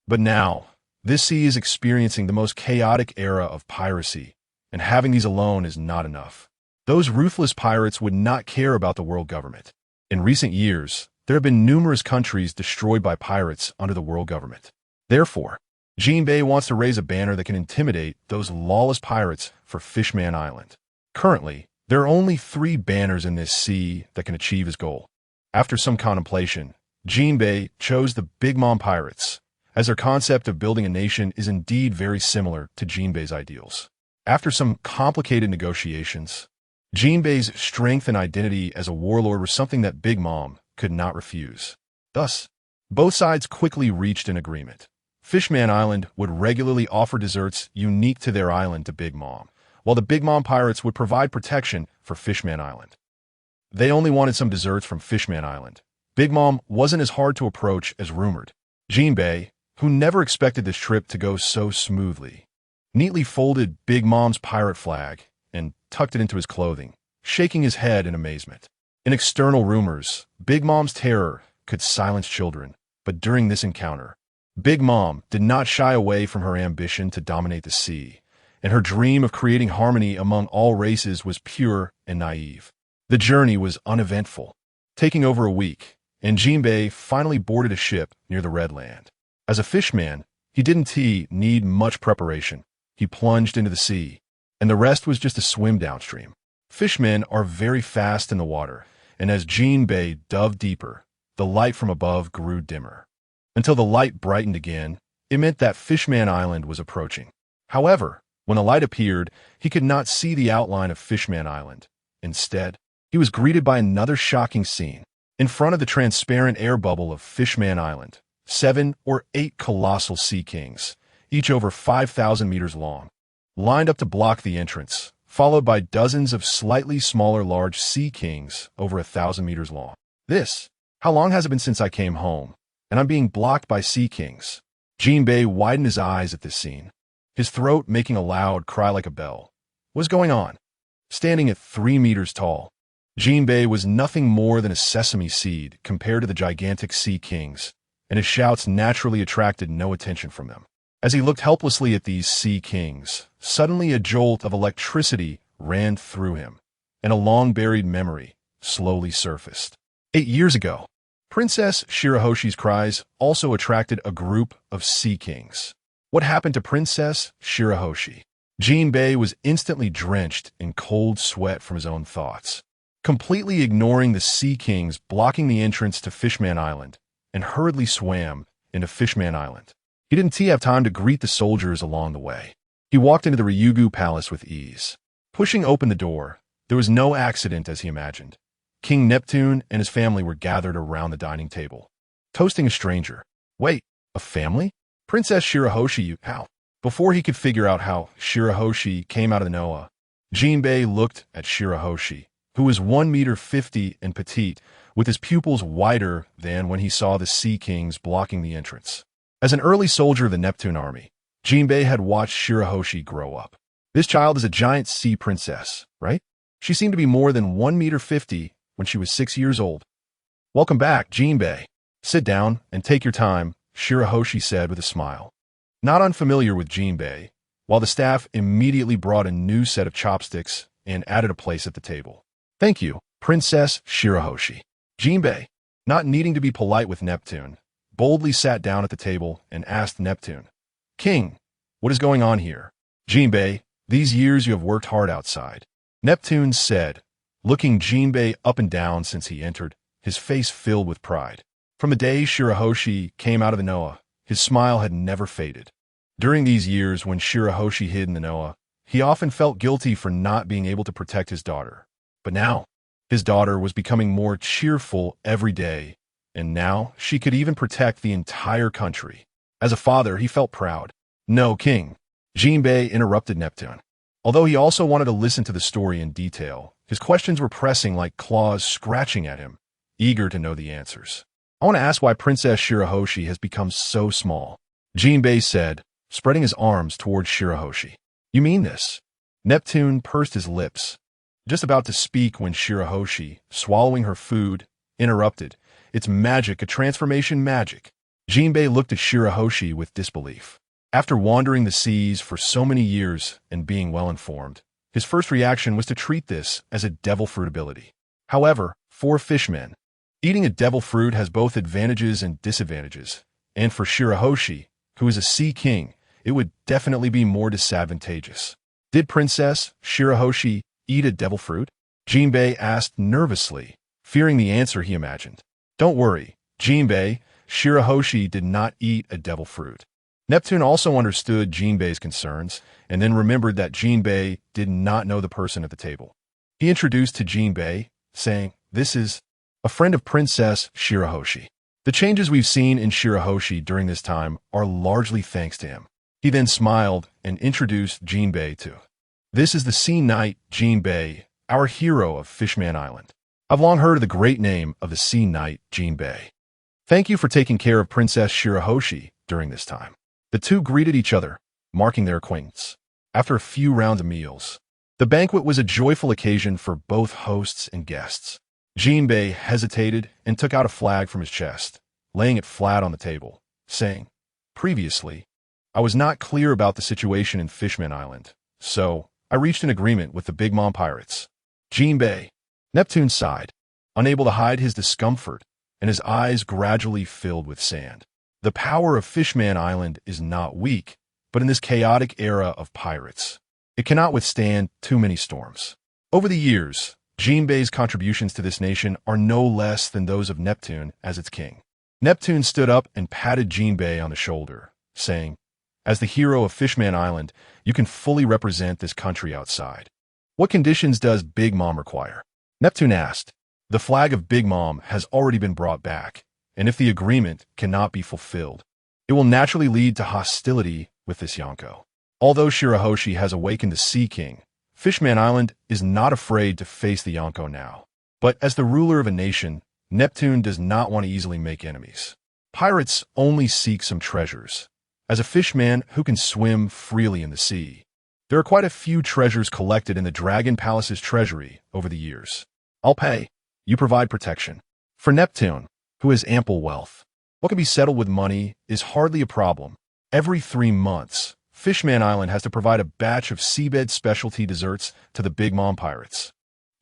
But now, this sea is experiencing the most chaotic era of piracy, and having these alone is not enough. Those ruthless pirates would not care about the world government. In recent years, there have been numerous countries destroyed by pirates under the world government. Therefore, Jinbei wants to raise a banner that can intimidate those lawless pirates for Fishman Island. Currently, there are only 3 banners in this sea that can achieve his goal. After some contemplation, Jinbei chose the Big Mom Pirates, as their concept of building a nation is indeed very similar to Jinbei's ideals. After some complicated negotiations, Jinbei's strength and identity as a warlord were something that Big Mom could not refuse. Thus, both sides quickly reached an agreement. Fishman Island would regularly offer desserts unique to their island to Big Mom, while the Big Mom Pirates would provide protection for Fishman Island. They only wanted some desserts from Fishman Island. Big Mom wasn't as hard to approach as rumored. Jinbei, who never expected this trip to go so smoothly, neatly folded Big Mom's pirate flag and tucked it into his clothing, shaking his head in amazement. In external rumors, Big Mom's terror could silence children, but during this encounter, Big Mom did not shy away from her ambition to dominate the sea, and her dream of creating harmony among all races was pure and naive. The journey was uneventful, taking over a week, and Jinbei finally boarded a ship near the Red Land. As a fishman, he didn't need much preparation. He plunged into the sea, and the rest was just a swim downstream. Fishmen are very fast in the water, and as Jinbei dove deeper, the light from above grew dimmer. Until the light brightened again, it meant that Fishman Island was approaching. However, when the light appeared, he could not see the outline of Fishman Island. Instead, he was greeted by another shocking scene. In front of the transparent air bubble of Fishman Island, 7 or 8 colossal sea kings, each over 5,000 meters long, lined up to block the entrance, followed by dozens of slightly smaller large sea kings over 1,000 meters long. How long has it been since I came home? And I'm being blocked by sea kings. Jinbei widened his eyes at this scene, his throat making a loud cry like a bell. What's going on? Standing at 3 meters tall, Jinbei was nothing more than a sesame seed compared to the gigantic sea kings, and his shouts naturally attracted no attention from them. As he looked helplessly at these sea kings, suddenly a jolt of electricity ran through him, and a long-buried memory slowly surfaced. 8 years ago, Princess Shirahoshi's cries also attracted a group of sea kings. What happened to Princess Shirahoshi? Jinbei was instantly drenched in cold sweat from his own thoughts, completely ignoring the sea kings blocking the entrance to Fishman Island, and hurriedly swam into Fishman Island. He didn't have time to greet the soldiers along the way. He walked into the Ryugu Palace with ease. Pushing open the door, there was no accident as he imagined. King Neptune and his family were gathered around the dining table, toasting a stranger. Wait, a family? Princess Shirahoshi, how? Before he could figure out how Shirahoshi came out of the Noah, Jinbei looked at Shirahoshi, who was 1 meter 50 and petite, with his pupils wider than when he saw the sea kings blocking the entrance. As an early soldier of the Neptune army, Jinbei had watched Shirahoshi grow up. This child is a giant sea princess, right? She seemed to be more than 1 meter 50 when she was 6 years old. Welcome back, Jinbei. Sit down and take your time, Shirahoshi said with a smile. Not unfamiliar with Jinbei, while the staff immediately brought a new set of chopsticks and added a place at the table. Thank you, Princess Shirahoshi. Jinbei, not needing to be polite with Neptune, boldly sat down at the table and asked Neptune, King, what is going on here? Jinbei, these years you have worked hard outside. Neptune said, looking Jinbei up and down since he entered, his face filled with pride. From the day Shirahoshi came out of the Noah, his smile had never faded. During these years when Shirahoshi hid in the Noah, he often felt guilty for not being able to protect his daughter. But now, his daughter was becoming more cheerful every day, and now she could even protect the entire country. As a father, he felt proud. No, King. Jinbei interrupted Neptune. Although he also wanted to listen to the story in detail, his questions were pressing like claws scratching at him, eager to know the answers. I want to ask why Princess Shirahoshi has become so small. Jinbei said, spreading his arms towards Shirahoshi. You mean this? Neptune pursed his lips, just about to speak when Shirahoshi, swallowing her food, interrupted. It's magic, a transformation magic. Jinbei looked at Shirahoshi with disbelief. After wandering the seas for so many years and being well-informed, his first reaction was to treat this as a devil fruit ability. However, for fishmen, eating a devil fruit has both advantages and disadvantages, and for Shirahoshi, who is a sea king, it would definitely be more disadvantageous. Did Princess Shirahoshi eat a devil fruit? Jinbei asked nervously, fearing the answer he imagined. Don't worry, Jinbei, Shirahoshi did not eat a devil fruit. Neptune also understood Jinbei's concerns, and then remembered that Jinbei did not know the person at the table. He introduced to Jinbei, saying, This is a friend of Princess Shirahoshi. The changes we've seen in Shirahoshi during this time are largely thanks to him. He then smiled and introduced Jinbei to. This is the Sea Knight Jinbei, our hero of Fishman Island. I've long heard of the great name of the Sea Knight Jinbei. Thank you for taking care of Princess Shirahoshi during this time. The two greeted each other, marking their acquaintance. After a few rounds of meals, the banquet was a joyful occasion for both hosts and guests. Jinbei hesitated and took out a flag from his chest, laying it flat on the table, saying, Previously, I was not clear about the situation in Fishman Island, so I reached an agreement with the Big Mom pirates. Jinbei. Neptune sighed, unable to hide his discomfort, and his eyes gradually filled with sand. The power of Fishman Island is not weak, but in this chaotic era of pirates, it cannot withstand too many storms. Over the years, Jinbei's contributions to this nation are no less than those of Neptune as its king. Neptune stood up and patted Jinbei on the shoulder, saying, As the hero of Fishman Island, you can fully represent this country outside. What conditions does Big Mom require? Neptune asked. The flag of Big Mom has already been brought back, and if the agreement cannot be fulfilled, it will naturally lead to hostility with this Yonko. Although Shirahoshi has awakened the Sea King, Fishman Island is not afraid to face the Yonko now. But as the ruler of a nation, Neptune does not want to easily make enemies. Pirates only seek some treasures. As a fishman who can swim freely in the sea, there are quite a few treasures collected in the Dragon Palace's treasury over the years. I'll pay. You provide protection. For Neptune, who has ample wealth, what can be settled with money is hardly a problem. Every 3 months, Fishman Island has to provide a batch of seabed specialty desserts to the Big Mom pirates.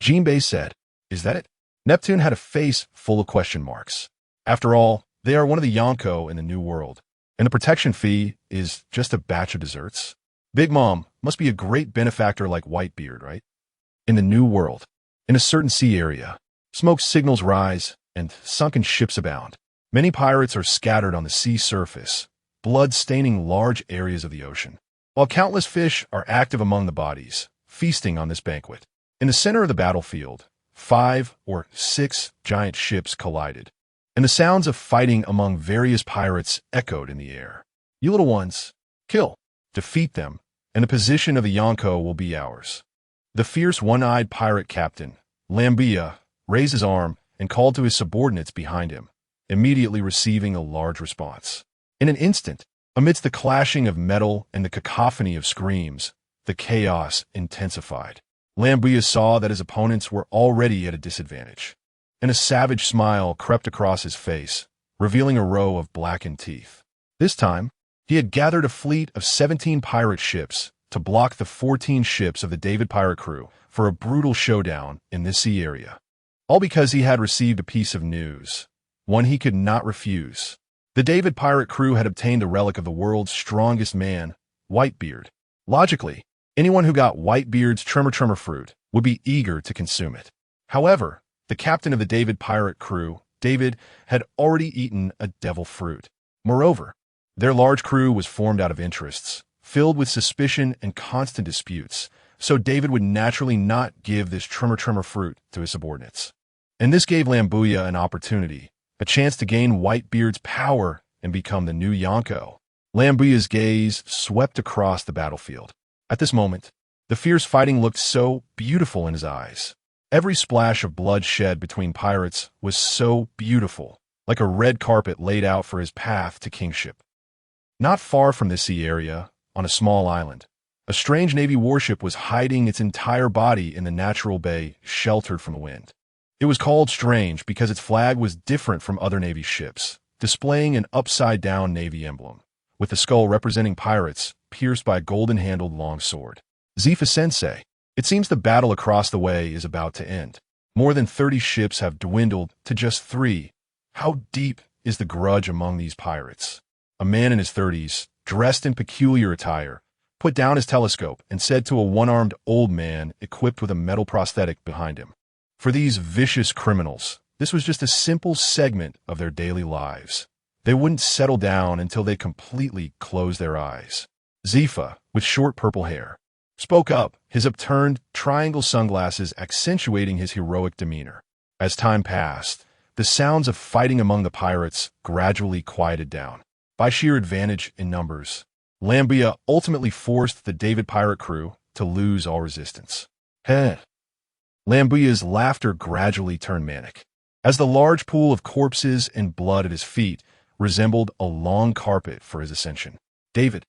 Jinbei said, Is that it? Neptune had a face full of question marks. After all, they are one of the Yonko in the New World, and the protection fee is just a batch of desserts. Big Mom must be a great benefactor like Whitebeard, right? In the New World, in a certain sea area, smoke signals rise and sunken ships abound. Many pirates are scattered on the sea surface, blood staining large areas of the ocean, while countless fish are active among the bodies, feasting on this banquet. In the center of the battlefield, 5 or 6 giant ships collided, and the sounds of fighting among various pirates echoed in the air. You little ones, kill, defeat them, and the position of the Yonko will be ours. The fierce one-eyed pirate captain, Lambia, raised his arm and called to his subordinates behind him, immediately receiving a large response. In an instant, amidst the clashing of metal and the cacophony of screams, the chaos intensified. Lambia saw that his opponents were already at a disadvantage, and a savage smile crept across his face, revealing a row of blackened teeth. This time, he had gathered a fleet of 17 pirate ships to block the 14 ships of the David pirate crew for a brutal showdown in this sea area. All because he had received a piece of news, one he could not refuse. The David pirate crew had obtained a relic of the world's strongest man, Whitebeard. Logically, anyone who got Whitebeard's Tremor fruit would be eager to consume it. However, the captain of the David pirate crew, David, had already eaten a devil fruit. Moreover, Their large crew was formed out of interests, filled with suspicion and constant disputes, so David would naturally not give this trimmer fruit to his subordinates. And this gave Lambuya an opportunity, a chance to gain Whitebeard's power and become the new Yonko. Lambuya's gaze swept across the battlefield. At this moment, the fierce fighting looked so beautiful in his eyes. Every splash of blood shed between pirates was so beautiful, like a red carpet laid out for his path to kingship. Not far from this sea area, on a small island, a strange Navy warship was hiding its entire body in the natural bay, sheltered from the wind. It was called strange because its flag was different from other Navy ships, displaying an upside-down Navy emblem, with the skull representing pirates pierced by a golden-handled long sword. Zifa-sensei, it seems the battle across the way is about to end. More than 30 ships have dwindled to just 3. How deep is the grudge among these pirates? A man in his 30s, dressed in peculiar attire, put down his telescope and said to a one-armed old man equipped with a metal prosthetic behind him, "For these vicious criminals, this was just a simple segment of their daily lives. They wouldn't settle down until they completely closed their eyes." Zifa, with short purple hair, spoke up, his upturned triangle sunglasses accentuating his heroic demeanor. As time passed, the sounds of fighting among the pirates gradually quieted down. By sheer advantage in numbers, Lambuya ultimately forced the David pirate crew to lose all resistance. Heh. Lambuya's laughter gradually turned manic, as the large pool of corpses and blood at his feet resembled a long carpet for his ascension. "David,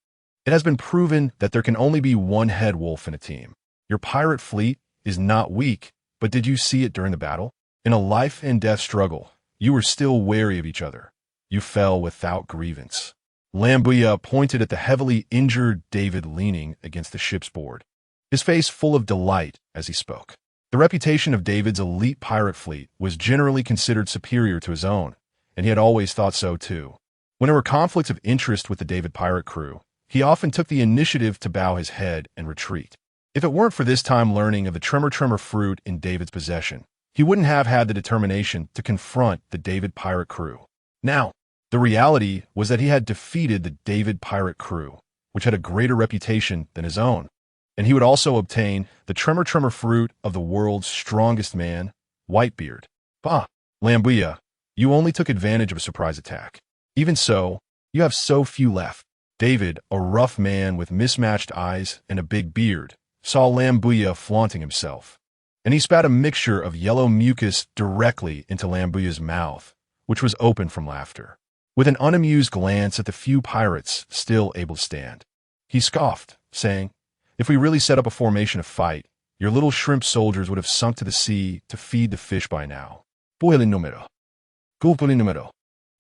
it has been proven that there can only be one head wolf in a team. Your pirate fleet is not weak, but did you see it during the battle? In a life-and-death struggle, you were still wary of each other. You fell without grievance." Lambuya pointed at the heavily injured David leaning against the ship's board, his face full of delight as he spoke. The reputation of David's elite pirate fleet was generally considered superior to his own, and he had always thought so too. When there were conflicts of interest with the David pirate crew, he often took the initiative to bow his head and retreat. If it weren't for this time learning of the trimmer fruit in David's possession, he wouldn't have had the determination to confront the David pirate crew. Now, the reality was that he had defeated the David pirate crew, which had a greater reputation than his own, and he would also obtain the trimmer fruit of the world's strongest man, Whitebeard. Bah, Lambuya, you only took advantage of a surprise attack. Even so, you have so few left. David, a rough man with mismatched eyes and a big beard, saw Lambuya flaunting himself, and he spat a mixture of yellow mucus directly into Lambuya's mouth, which was open from laughter. With an unamused glance at the few pirates still able to stand, he scoffed, saying, "If we really set up a formation of fight, your little shrimp soldiers would have sunk to the sea to feed the fish by now."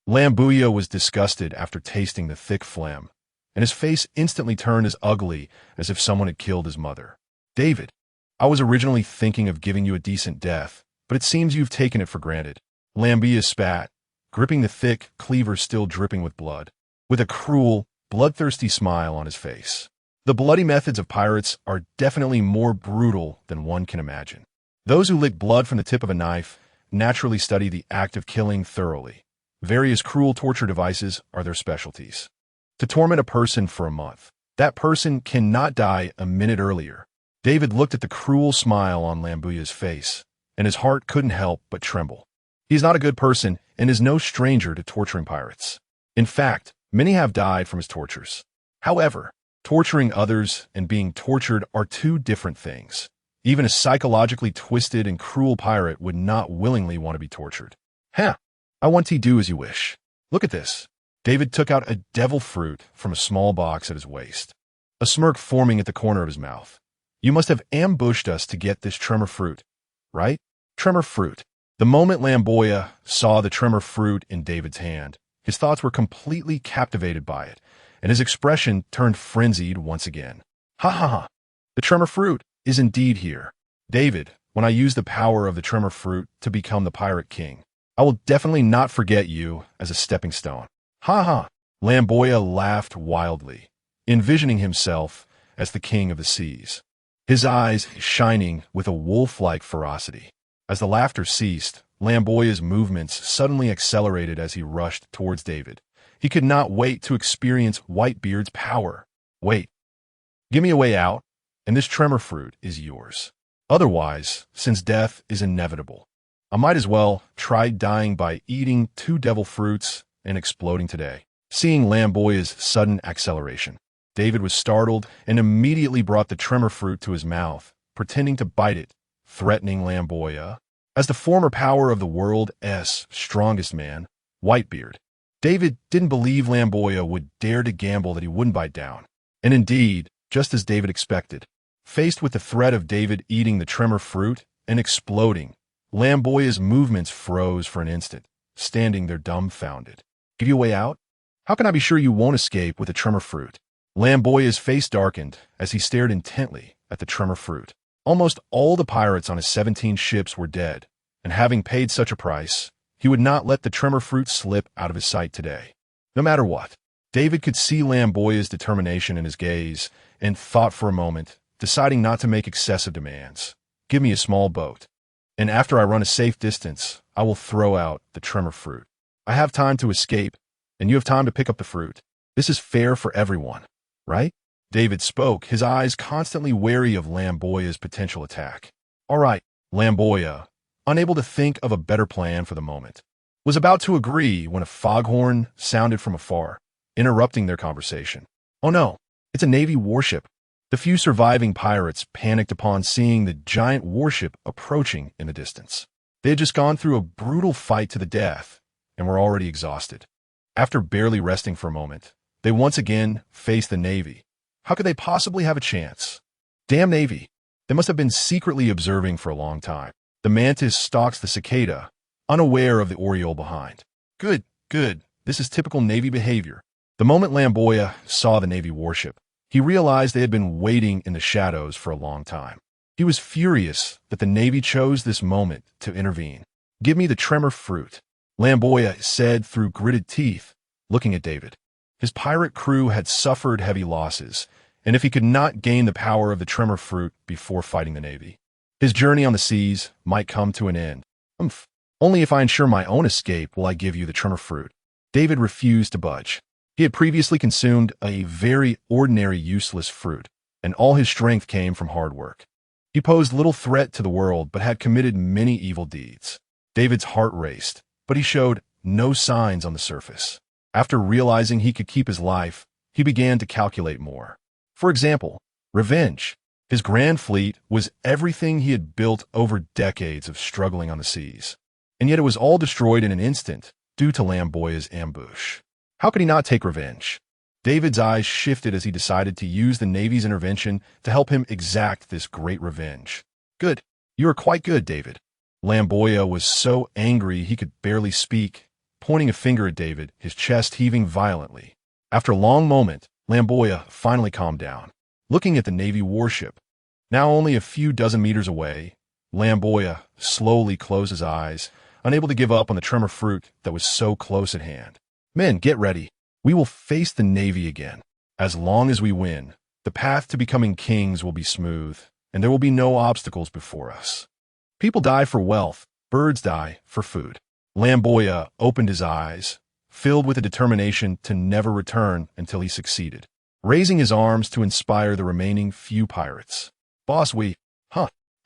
Lambuya was disgusted after tasting the thick phlegm, and his face instantly turned as ugly as if someone had killed his mother. "David, I was originally thinking of giving you a decent death, but it seems you've taken it for granted." Lambuya spat, gripping the thick cleaver still dripping with blood, with a cruel, bloodthirsty smile on his face. The bloody methods of pirates are definitely more brutal than one can imagine. Those who lick blood from the tip of a knife naturally study the act of killing thoroughly. Various cruel torture devices are their specialties. To torment a person for a month, that person cannot die a minute earlier. David looked at the cruel smile on Lambuya's face, and his heart couldn't help but tremble. He is not a good person and is no stranger to torturing pirates. In fact, many have died from his tortures. However, torturing others and being tortured are two different things. Even a psychologically twisted and cruel pirate would not willingly want to be tortured. "Huh, I want to do as you wish. Look at this." David took out a devil fruit from a small box at his waist, a smirk forming at the corner of his mouth. "You must have ambushed us to get this tremor fruit, right?" Tremor fruit. The moment Lambuya saw the tremor fruit in David's hand, his thoughts were completely captivated by it, and his expression turned frenzied once again. "Ha ha ha! The tremor fruit is indeed here. David, when I use the power of the tremor fruit to become the pirate king, I will definitely not forget you as a stepping stone." "Ha ha!" Lambuya laughed wildly, envisioning himself as the king of the seas, his eyes shining with a wolf-like ferocity. As the laughter ceased, Lambuya's movements suddenly accelerated as he rushed towards David, He could not wait to experience Whitebeard's power. Wait, give me a way out, and this tremor fruit is yours. Otherwise, since death is inevitable, I might as well try dying by eating 2 devil fruits and exploding today. Seeing Lamboya's sudden acceleration, David was startled and immediately brought the tremor fruit to his mouth, pretending to bite it, threatening Lamboya. As the former power of the world's strongest man, Whitebeard, David didn't believe Lamboya would dare to gamble that he wouldn't bite down. And indeed, just as David expected, faced with the threat of David eating the tremor fruit and exploding, Lamboya's movements froze for an instant, standing there dumbfounded. Give you a way out? How can I be sure you won't escape with the tremor fruit? Lamboya's face darkened as he stared intently at the tremor fruit. Almost all the pirates on his 17 ships were dead, and having paid such a price, he would not let the tremor fruit slip out of his sight today. No matter what, David could see Lamboya's determination in his gaze and thought for a moment, deciding not to make excessive demands. Give me a small boat, and after I run a safe distance, I will throw out the tremor fruit. I have time to escape, and you have time to pick up the fruit. This is fair for everyone, right? David spoke, his eyes constantly wary of Lamboya's potential attack. All right, Lamboya, unable to think of a better plan for the moment, was about to agree when a foghorn sounded from afar, interrupting their conversation. Oh no, it's a Navy warship. The few surviving pirates panicked upon seeing the giant warship approaching in the distance. They had just gone through a brutal fight to the death and were already exhausted. After barely resting for a moment, they once again faced the Navy. How could they possibly have a chance? Damn Navy. They must have been secretly observing for a long time. The mantis stalks the cicada, unaware of the oriole behind. Good, good. This is typical Navy behavior. The moment Lamboya saw the Navy warship, he realized they had been waiting in the shadows for a long time. He was furious that the Navy chose this moment to intervene. Give me the tremor fruit, Lamboya said through gritted teeth, looking at David. His pirate crew had suffered heavy losses, and if he could not gain the power of the tremor fruit before fighting the Navy, his journey on the seas might come to an end. Only if I ensure my own escape will I give you the tremor fruit. David refused to budge. He had previously consumed a very ordinary, useless fruit, and all his strength came from hard work. He posed little threat to the world, but had committed many evil deeds. David's heart raced, but he showed no signs on the surface. After realizing he could keep his life, he began to calculate more. For example, revenge. His grand fleet was everything he had built over decades of struggling on the seas. And yet it was all destroyed in an instant due to Lamboya's ambush. How could he not take revenge? David's eyes shifted as he decided to use the Navy's intervention to help him exact this great revenge. Good. You are quite good, David. Lamboya was so angry he could barely speak, pointing a finger at David, his chest heaving violently. After a long moment, Lamboya finally calmed down. Looking at the Navy warship, now only a few dozen meters away, Lamboya slowly closed his eyes, unable to give up on the tremor fruit that was so close at hand. Men, get ready. We will face the Navy again. As long as we win, the path to becoming kings will be smooth, and there will be no obstacles before us. People die for wealth, birds die for food. Lamboya opened his eyes, filled with a determination to never return until he succeeded, raising his arms to inspire the remaining few pirates. Boss, the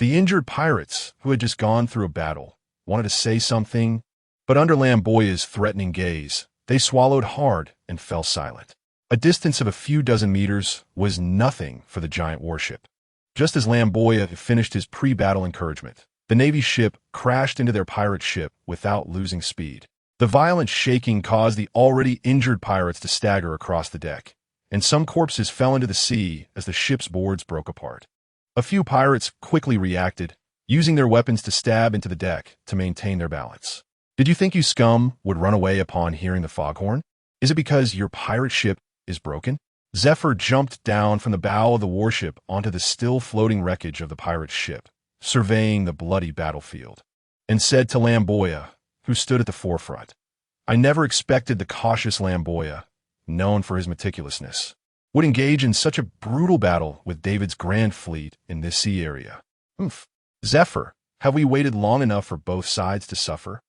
injured pirates, who had just gone through a battle, wanted to say something, but under Lamboya's threatening gaze, they swallowed hard and fell silent. A distance of a few dozen meters was nothing for the giant warship. Just as Lamboya finished his pre-battle encouragement, the Navy ship crashed into their pirate ship without losing speed. The violent shaking caused the already injured pirates to stagger across the deck, and some corpses fell into the sea as the ship's boards broke apart. A few pirates quickly reacted, using their weapons to stab into the deck to maintain their balance. Did you think you scum would run away upon hearing the foghorn? Is it because your pirate ship is broken? Zephyr jumped down from the bow of the warship onto the still floating wreckage of the pirate ship, surveying the bloody battlefield, and said to Lamboya, who stood at the forefront, I never expected the cautious Lamboya, known for his meticulousness, would engage in such a brutal battle with David's grand fleet in this sea area. Zephyr, have we waited long enough for both sides to suffer?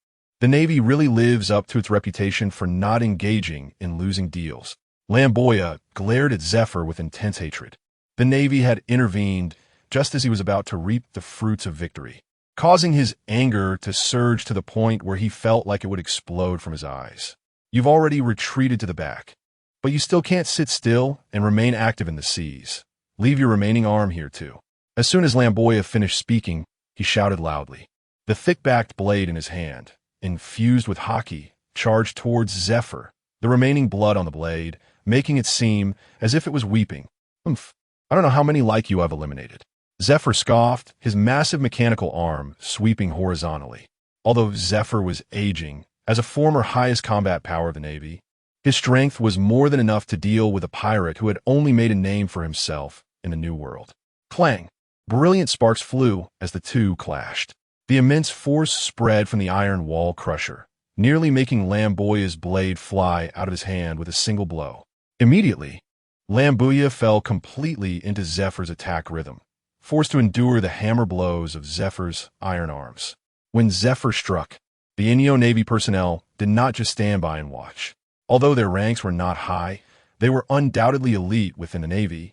The Navy really lives up to its reputation for not engaging in losing deals. Lamboya glared at Zephyr with intense hatred. The Navy had intervened just as he was about to reap the fruits of victory, causing his anger to surge to the point where he felt like it would explode from his eyes. You've already retreated to the back, but you still can't sit still and remain active in the seas. Leave your remaining arm here too. As soon as Lamboya finished speaking, he shouted loudly. The thick-backed blade in his hand, infused with haki, charged towards Zephyr, the remaining blood on the blade, making it seem as if it was weeping. Humph, I don't know how many like you I've eliminated. Zephyr scoffed, his massive mechanical arm sweeping horizontally. Although Zephyr was aging, as a former highest combat power of the Navy, his strength was more than enough to deal with a pirate who had only made a name for himself in the New World. Clang! Brilliant sparks flew as the two clashed. The immense force spread from the iron wall crusher, nearly making Lamboya's blade fly out of his hand with a single blow. Immediately, Lamboya fell completely into Zephyr's attack rhythm, forced to endure the hammer blows of Zephyr's iron arms. When Zephyr struck, the Enel Navy personnel did not just stand by and watch. Although their ranks were not high, they were undoubtedly elite within the Navy,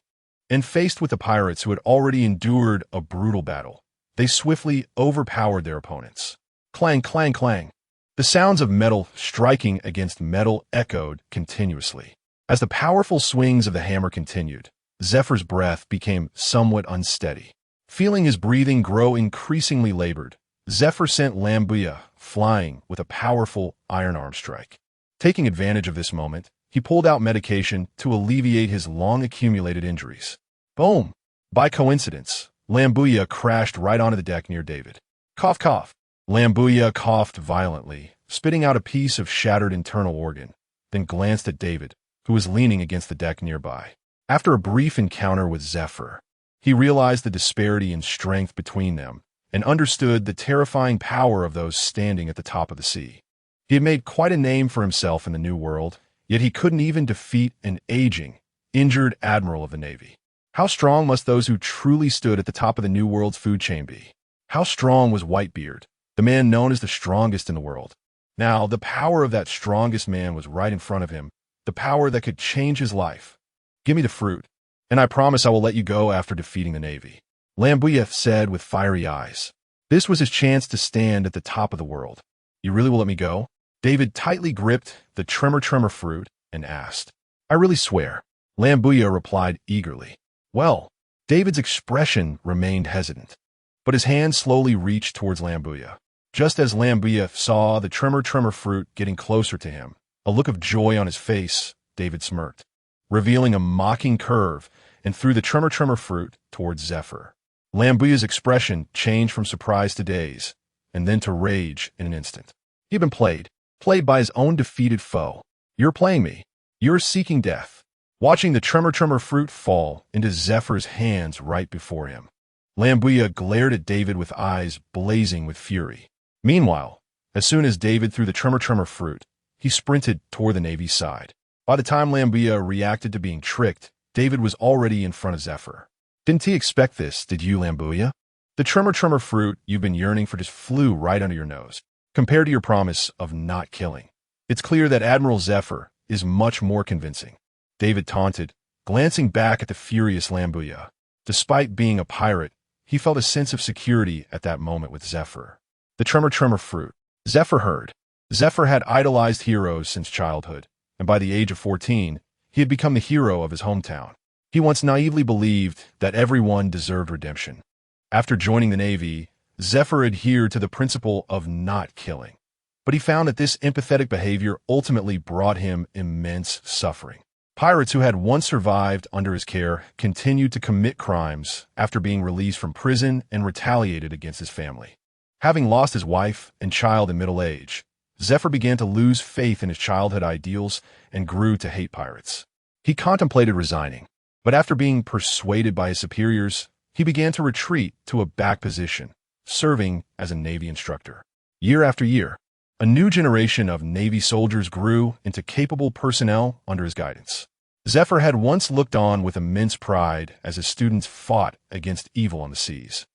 and faced with the pirates who had already endured a brutal battle, they swiftly overpowered their opponents. Clang, clang, clang. The sounds of metal striking against metal echoed continuously. As the powerful swings of the hammer continued, Zephyr's breath became somewhat unsteady. Feeling his breathing grow increasingly labored, Zephyr sent Lamboya flying with a powerful iron arm strike. Taking advantage of this moment, he pulled out medication to alleviate his long-accumulated injuries. Boom! By coincidence, Lamboya crashed right onto the deck near David. Cough, cough. Lamboya coughed violently, spitting out a piece of shattered internal organ, then glanced at David, who was leaning against the deck nearby. After a brief encounter with Zephyr, he realized the disparity in strength between them and understood the terrifying power of those standing at the top of the sea. He had made quite a name for himself in the New World, yet he couldn't even defeat an aging, injured admiral of the Navy. How strong must those who truly stood at the top of the New World's food chain be? How strong was Whitebeard, the man known as the strongest in the world? Now, the power of that strongest man was right in front of him, the power that could change his life. Give me the fruit, and I promise I will let you go after defeating the Navy, Lamboya said with fiery eyes. This was his chance to stand at the top of the world. You really will let me go? David tightly gripped the tremor fruit and asked. I really swear, Lamboya replied eagerly. Well, David's expression remained hesitant, but his hand slowly reached towards Lamboya. Just as Lamboya saw the tremor fruit getting closer to him, a look of joy on his face, David smirked, revealing a mocking curve and threw the tremor fruit towards Zephyr. Lamboya's expression changed from surprise to daze, and then to rage in an instant. He had been played by his own defeated foe. You're playing me. You're seeking death. Watching the tremor fruit fall into Zephyr's hands right before him, Lamboya glared at David with eyes blazing with fury. Meanwhile, as soon as David threw the tremor fruit, he sprinted toward the Navy's side. By the time Lamboya reacted to being tricked, David was already in front of Zephyr. Didn't he expect this, did you, Lamboya? The tremor fruit you've been yearning for just flew right under your nose. Compared to your promise of not killing, it's clear that Admiral Zephyr is much more convincing, David taunted, glancing back at the furious Lamboya. Despite being a pirate, he felt a sense of security at that moment with Zephyr. The tremor fruit. Zephyr heard. Zephyr had idolized heroes since childhood, and by the age of 14, he had become the hero of his hometown. He once naively believed that everyone deserved redemption. After joining the Navy, Zephyr adhered to the principle of not killing, but he found that this empathetic behavior ultimately brought him immense suffering. Pirates who had once survived under his care continued to commit crimes after being released from prison and retaliated against his family. Having lost his wife and child in middle age, Zephyr began to lose faith in his childhood ideals and grew to hate pirates. He contemplated resigning, but after being persuaded by his superiors, he began to retreat to a back position, serving as a Navy instructor. Year after year, a new generation of Navy soldiers grew into capable personnel under his guidance. Zephyr had once looked on with immense pride as his students fought against evil on the seas.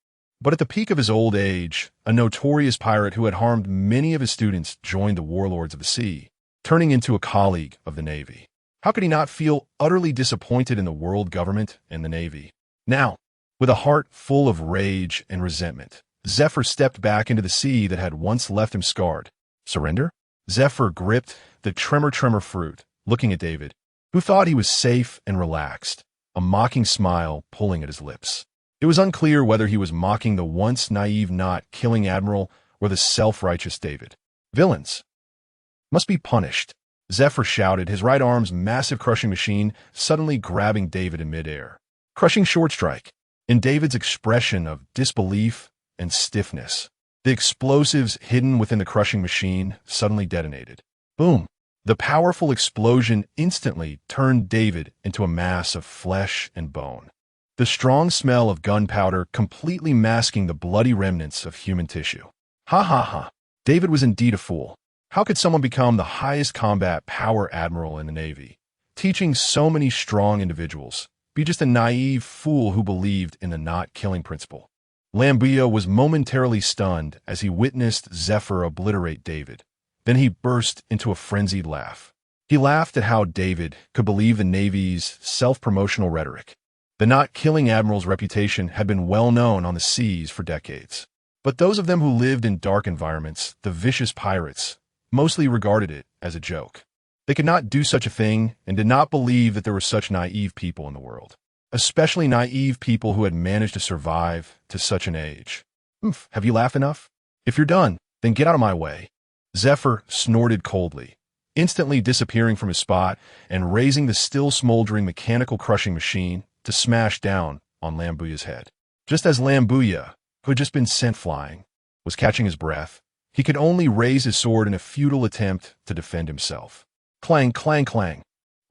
But at the peak of his old age, a notorious pirate who had harmed many of his students joined the warlords of the sea, turning into a colleague of the Navy. How could he not feel utterly disappointed in the world government and the Navy? Now, with a heart full of rage and resentment, Zephyr stepped back into the sea that had once left him scarred. Surrender? Zephyr gripped the tremor fruit, looking at David, who thought he was safe and relaxed, a mocking smile pulling at his lips. It was unclear whether he was mocking the once naive not-killing admiral or the self-righteous David. Villains must be punished, Zephyr shouted, his right arm's massive crushing machine suddenly grabbing David in midair. Crushing short strike. In David's expression of disbelief and stiffness, the explosives hidden within the crushing machine suddenly detonated. Boom! The powerful explosion instantly turned David into a mass of flesh and bone, the strong smell of gunpowder completely masking the bloody remnants of human tissue. Ha ha ha! David was indeed a fool. How could someone become the highest combat power admiral in the Navy, teaching so many strong individuals, be just a naive fool who believed in the not-killing principle? Lambuya was momentarily stunned as he witnessed Zephyr obliterate David. Then he burst into a frenzied laugh. He laughed at how David could believe the Navy's self-promotional rhetoric. The not-killing admiral's reputation had been well known on the seas for decades. But those of them who lived in dark environments, the vicious pirates, mostly regarded it as a joke. They could not do such a thing and did not believe that there were such naive people in the world, especially naive people who had managed to survive to such an age. Have you laughed enough? If you're done, then get out of my way. Zephyr snorted coldly, instantly disappearing from his spot and raising the still smoldering mechanical crushing machine to smash down on Lambuya's head. Just as Lambuya, who had just been sent flying, was catching his breath, he could only raise his sword in a futile attempt to defend himself. Clang, clang, clang.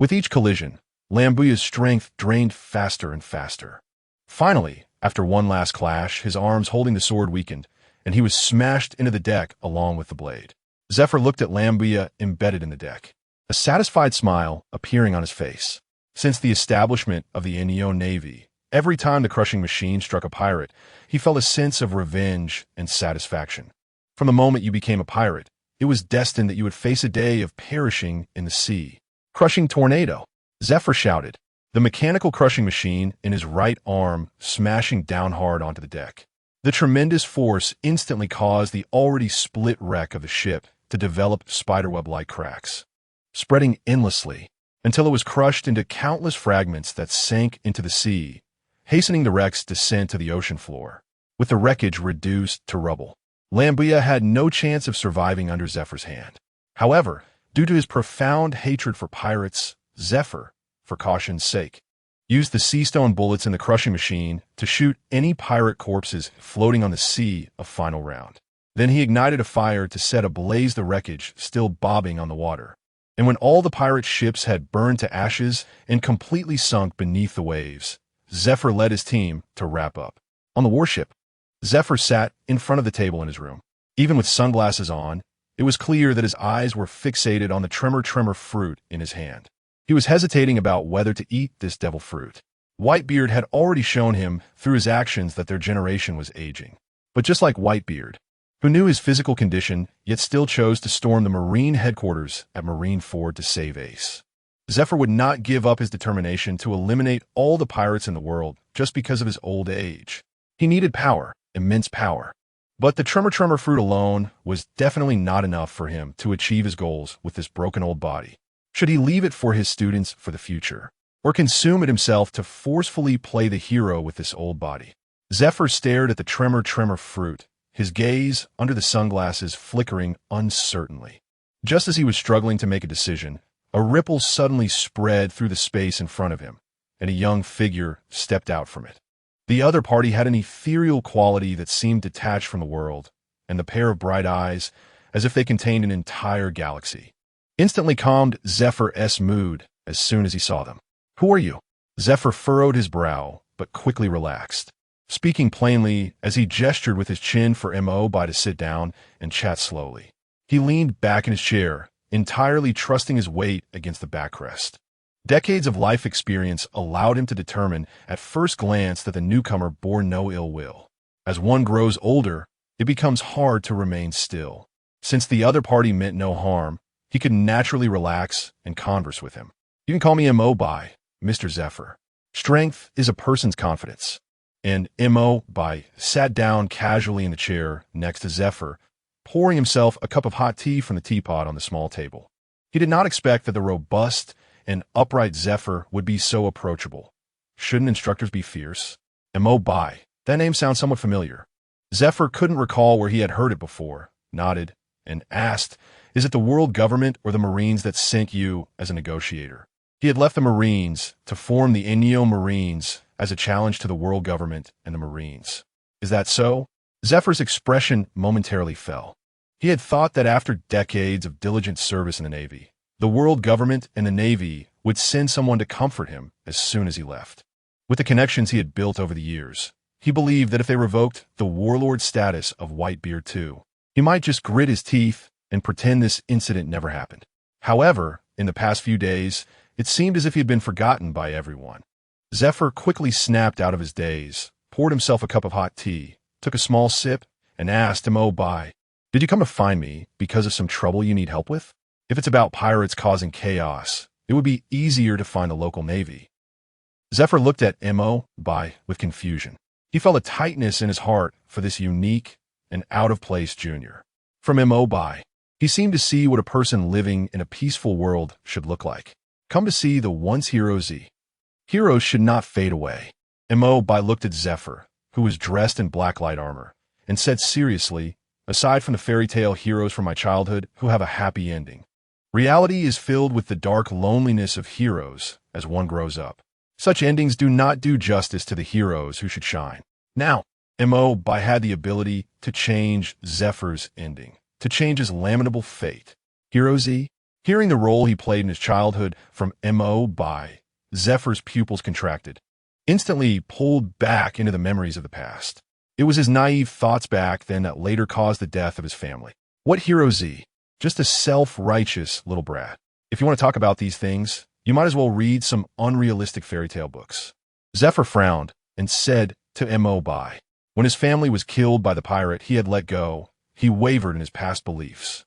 With each collision, Lambuya's strength drained faster and faster. Finally, after one last clash, his arms holding the sword weakened, and he was smashed into the deck along with the blade. Zephyr looked at Lambuya embedded in the deck, a satisfied smile appearing on his face. Since the establishment of the Enel Navy, every time the crushing machine struck a pirate, he felt a sense of revenge and satisfaction. From the moment you became a pirate, it was destined that you would face a day of perishing in the sea. Crushing tornado, Zephyr shouted, the mechanical crushing machine in his right arm smashing down hard onto the deck. The tremendous force instantly caused the already split wreck of the ship to develop spiderweb-like cracks, spreading endlessly until it was crushed into countless fragments that sank into the sea, hastening the wreck's descent to the ocean floor, with the wreckage reduced to rubble. Lambuya had no chance of surviving under Zephyr's hand. However, due to his profound hatred for pirates, Zephyr, for caution's sake, used the sea stone bullets in the crushing machine to shoot any pirate corpses floating on the sea a final round. Then he ignited a fire to set ablaze the wreckage still bobbing on the water. And when all the pirate ships had burned to ashes and completely sunk beneath the waves, Zephyr led his team to wrap up. On the warship, Zephyr sat in front of the table in his room. Even with sunglasses on, it was clear that his eyes were fixated on the tremor fruit in his hand. He was hesitating about whether to eat this devil fruit. Whitebeard had already shown him through his actions that their generation was aging. But just like Whitebeard, who knew his physical condition yet still chose to storm the Marine headquarters at Marineford to save Ace, Zephyr would not give up his determination to eliminate all the pirates in the world just because of his old age. He needed power. Immense power. But the tremor fruit alone was definitely not enough for him to achieve his goals with this broken old body. Should he leave it for his students for the future, or consume it himself to forcefully play the hero with this old body? Zephyr stared at the tremor fruit, his gaze under the sunglasses flickering uncertainly. Just as he was struggling to make a decision, a ripple suddenly spread through the space in front of him, and a young figure stepped out from it. The other party had an ethereal quality that seemed detached from the world, and the pair of bright eyes, as if they contained an entire galaxy, instantly calmed Zephyr's mood as soon as he saw them. Who are you? Zephyr furrowed his brow, but quickly relaxed, speaking plainly as he gestured with his chin for Mo to sit down and chat slowly. He leaned back in his chair, entirely trusting his weight against the backrest. Decades of life experience allowed him to determine at first glance that the newcomer bore no ill will. As one grows older, it becomes hard to remain still. Since the other party meant no harm, he could naturally relax and converse with him. You can call me Mo. Mr. Zephyr. Strength is a person's confidence. And Mo sat down casually in the chair next to Zephyr, pouring himself a cup of hot tea from the teapot on the small table. He did not expect that the robust and upright Zephyr would be so approachable. Shouldn't instructors be fierce? Mo. That name sounds somewhat familiar. Zephyr couldn't recall where he had heard it before, nodded, and asked, is it the world government or the Marines that sent you as a negotiator? He had left the Marines to form the Enel Marines as a challenge to the world government and the Marines. Is that so? Zephyr's expression momentarily fell. He had thought that after decades of diligent service in the Navy, the world government and the Navy would send someone to comfort him as soon as he left. With the connections he had built over the years, he believed that if they revoked the warlord status of Whitebeard too, he might just grit his teeth and pretend this incident never happened. However, in the past few days, it seemed as if he had been forgotten by everyone. Zephyr quickly snapped out of his daze, poured himself a cup of hot tea, took a small sip, and asked Mo. Did you come to find me because of some trouble you need help with? If it's about pirates causing chaos, it would be easier to find a local navy. Zephyr looked at Mo. With confusion. He felt a tightness in his heart for this unique and out-of-place junior. From Mo. He seemed to see what a person living in a peaceful world should look like. Come to see the once heroes. Heroes should not fade away. Mo. Looked at Zephyr, who was dressed in black light armor, and said seriously, aside from the fairy tale heroes from my childhood who have a happy ending, reality is filled with the dark loneliness of heroes as one grows up. Such endings do not do justice to the heroes who should shine. Now, Mo. Had the ability to change Zephyr's ending, to change his lamentable fate. Heroes. Hearing the role he played in his childhood from Mo. Zephyr's pupils contracted, instantly pulled back into the memories of the past. It was his naive thoughts back then that later caused the death of his family. What heroes? Just a self-righteous little brat. If you want to talk about these things, you might as well read some unrealistic fairy tale books. Zephyr frowned and said to Mo. When his family was killed by the pirate he had let go, he wavered in his past beliefs,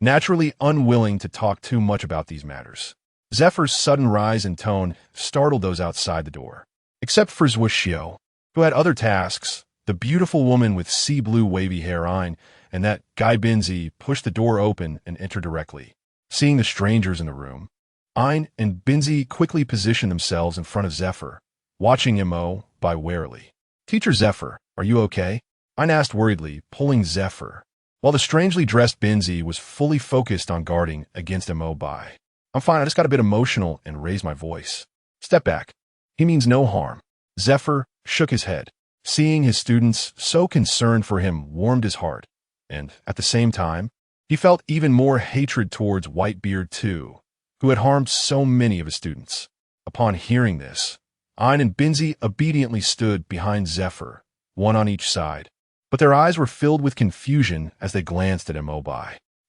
naturally unwilling to talk too much about these matters. Zephyr's sudden rise in tone startled those outside the door. Except for Zhuoxiu, who had other tasks, the beautiful woman with sea-blue wavy hair Ein and that guy Binzi pushed the door open and entered directly. Seeing the strangers in the room, Ein and Binzi quickly positioned themselves in front of Zephyr, watching Mo. Warily. Teacher Zephyr, are you okay? Ein asked worriedly, pulling Zephyr, while the strangely dressed Binzi was fully focused on guarding against Mo. I'm fine, I just got a bit emotional and raised my voice. Step back. He means no harm. Zephyr shook his head. Seeing his students so concerned for him warmed his heart, and at the same time, he felt even more hatred towards Whitebeard too, who had harmed so many of his students. Upon hearing this, Ein and Binzi obediently stood behind Zephyr, one on each side, but their eyes were filled with confusion as they glanced at Mo.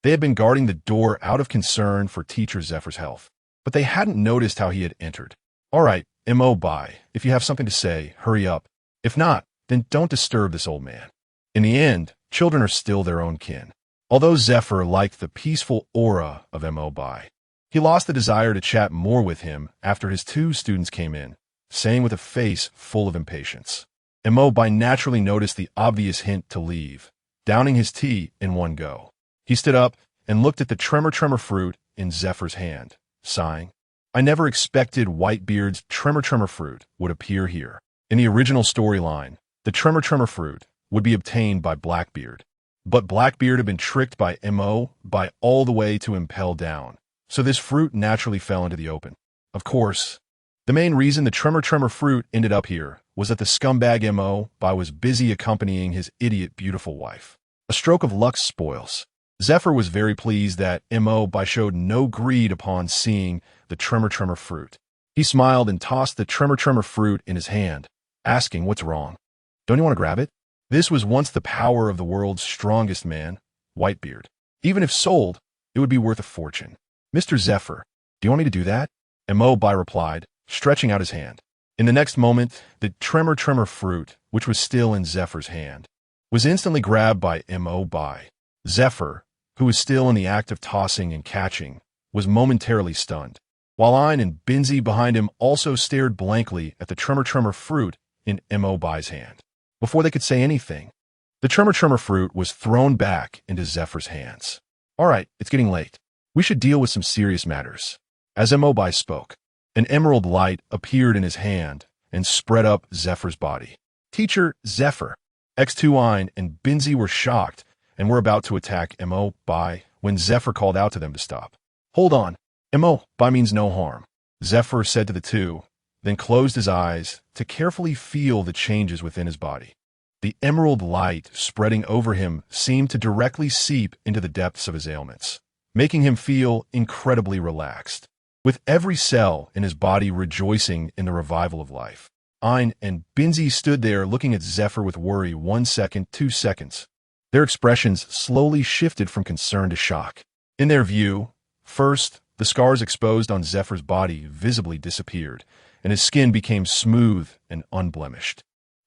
They had been guarding the door out of concern for teacher Zephyr's health, but they hadn't noticed how he had entered. All right, Mo. If you have something to say, hurry up. If not, then don't disturb this old man. In the end, children are still their own kin. Although Zephyr liked the peaceful aura of Mo. He lost the desire to chat more with him after his two students came in, saying with a face full of impatience. Mo. Naturally noticed the obvious hint to leave, downing his tea in one go. He stood up and looked at the tremor fruit in Zephyr's hand, sighing. I never expected Whitebeard's tremor fruit would appear here. In the original storyline, the tremor fruit would be obtained by Blackbeard, but Blackbeard had been tricked by Mo. All the way to Impel Down, so this fruit naturally fell into the open. Of course, the main reason the tremor fruit ended up here was that the scumbag Mo. Was busy accompanying his idiot beautiful wife. A stroke of luck spoils. Zephyr was very pleased that Mo. Showed no greed upon seeing the tremor fruit. He smiled and tossed the tremor fruit in his hand, asking what's wrong. Don't you want to grab it? This was once the power of the world's strongest man, Whitebeard. Even if sold, it would be worth a fortune. Mr. Zephyr, do you want me to do that? Mo. Replied, stretching out his hand. In the next moment, the tremor fruit which was still in Zephyr's hand, was instantly grabbed by Mo Bai. Zephyr, who was still in the act of tossing and catching, was momentarily stunned, while Ein and Binzi behind him also stared blankly at the Tremor fruit in Mo Bai's hand. Before they could say anything, the Tremor fruit was thrown back into Zephyr's hands. "All right, it's getting late. We should deal with some serious matters." As Mo Bai spoke, an emerald light appeared in his hand and spread up Zephyr's body. Teacher Zephyr, X2 Ein and Binzi were shocked and were about to attack Mo Bai when Zephyr called out to them to stop. "Hold on. Mo Bai means no harm," Zephyr said to the two, then closed his eyes to carefully feel the changes within his body. The emerald light spreading over him seemed to directly seep into the depths of his ailments, making him feel incredibly relaxed, with every cell in his body rejoicing in the revival of life. Ein and Binzi stood there looking at Zephyr with worry 1 second, 2 seconds. Their expressions slowly shifted from concern to shock. In their view, first, the scars exposed on Zephyr's body visibly disappeared, and his skin became smooth and unblemished.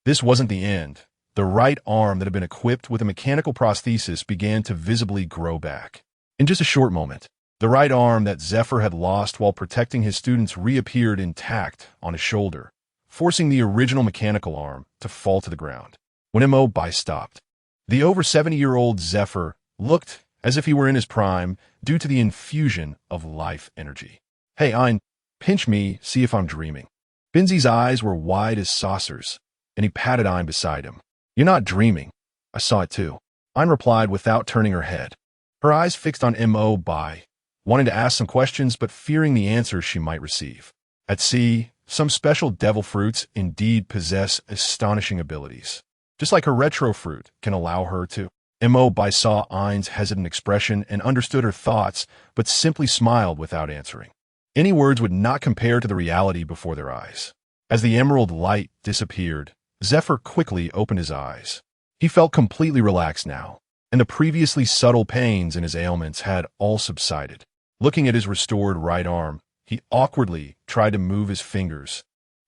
This wasn't the end. The right arm that had been equipped with a mechanical prosthesis began to visibly grow back. In just a short moment, the right arm that Zephyr had lost while protecting his students reappeared intact on his shoulder, forcing the original mechanical arm to fall to the ground. When Mo Bai stopped, the over 70-year-old Zephyr looked as if he were in his prime due to the infusion of life energy. "Hey, Ein, pinch me, see if I'm dreaming." Binzi's eyes were wide as saucers, and he patted Ein beside him. "You're not dreaming. I saw it too," Ein replied without turning her head. Her eyes fixed on Mo Bai, wanting to ask some questions but fearing the answers she might receive. At sea, some special devil fruits indeed possess astonishing abilities, just like her retro fruit can allow her to. Mo Bai saw Ein's hesitant expression and understood her thoughts, but simply smiled without answering. Any words would not compare to the reality before their eyes. As the emerald light disappeared, Zephyr quickly opened his eyes. He felt completely relaxed now, and the previously subtle pains in his ailments had all subsided. Looking at his restored right arm, he awkwardly tried to move his fingers,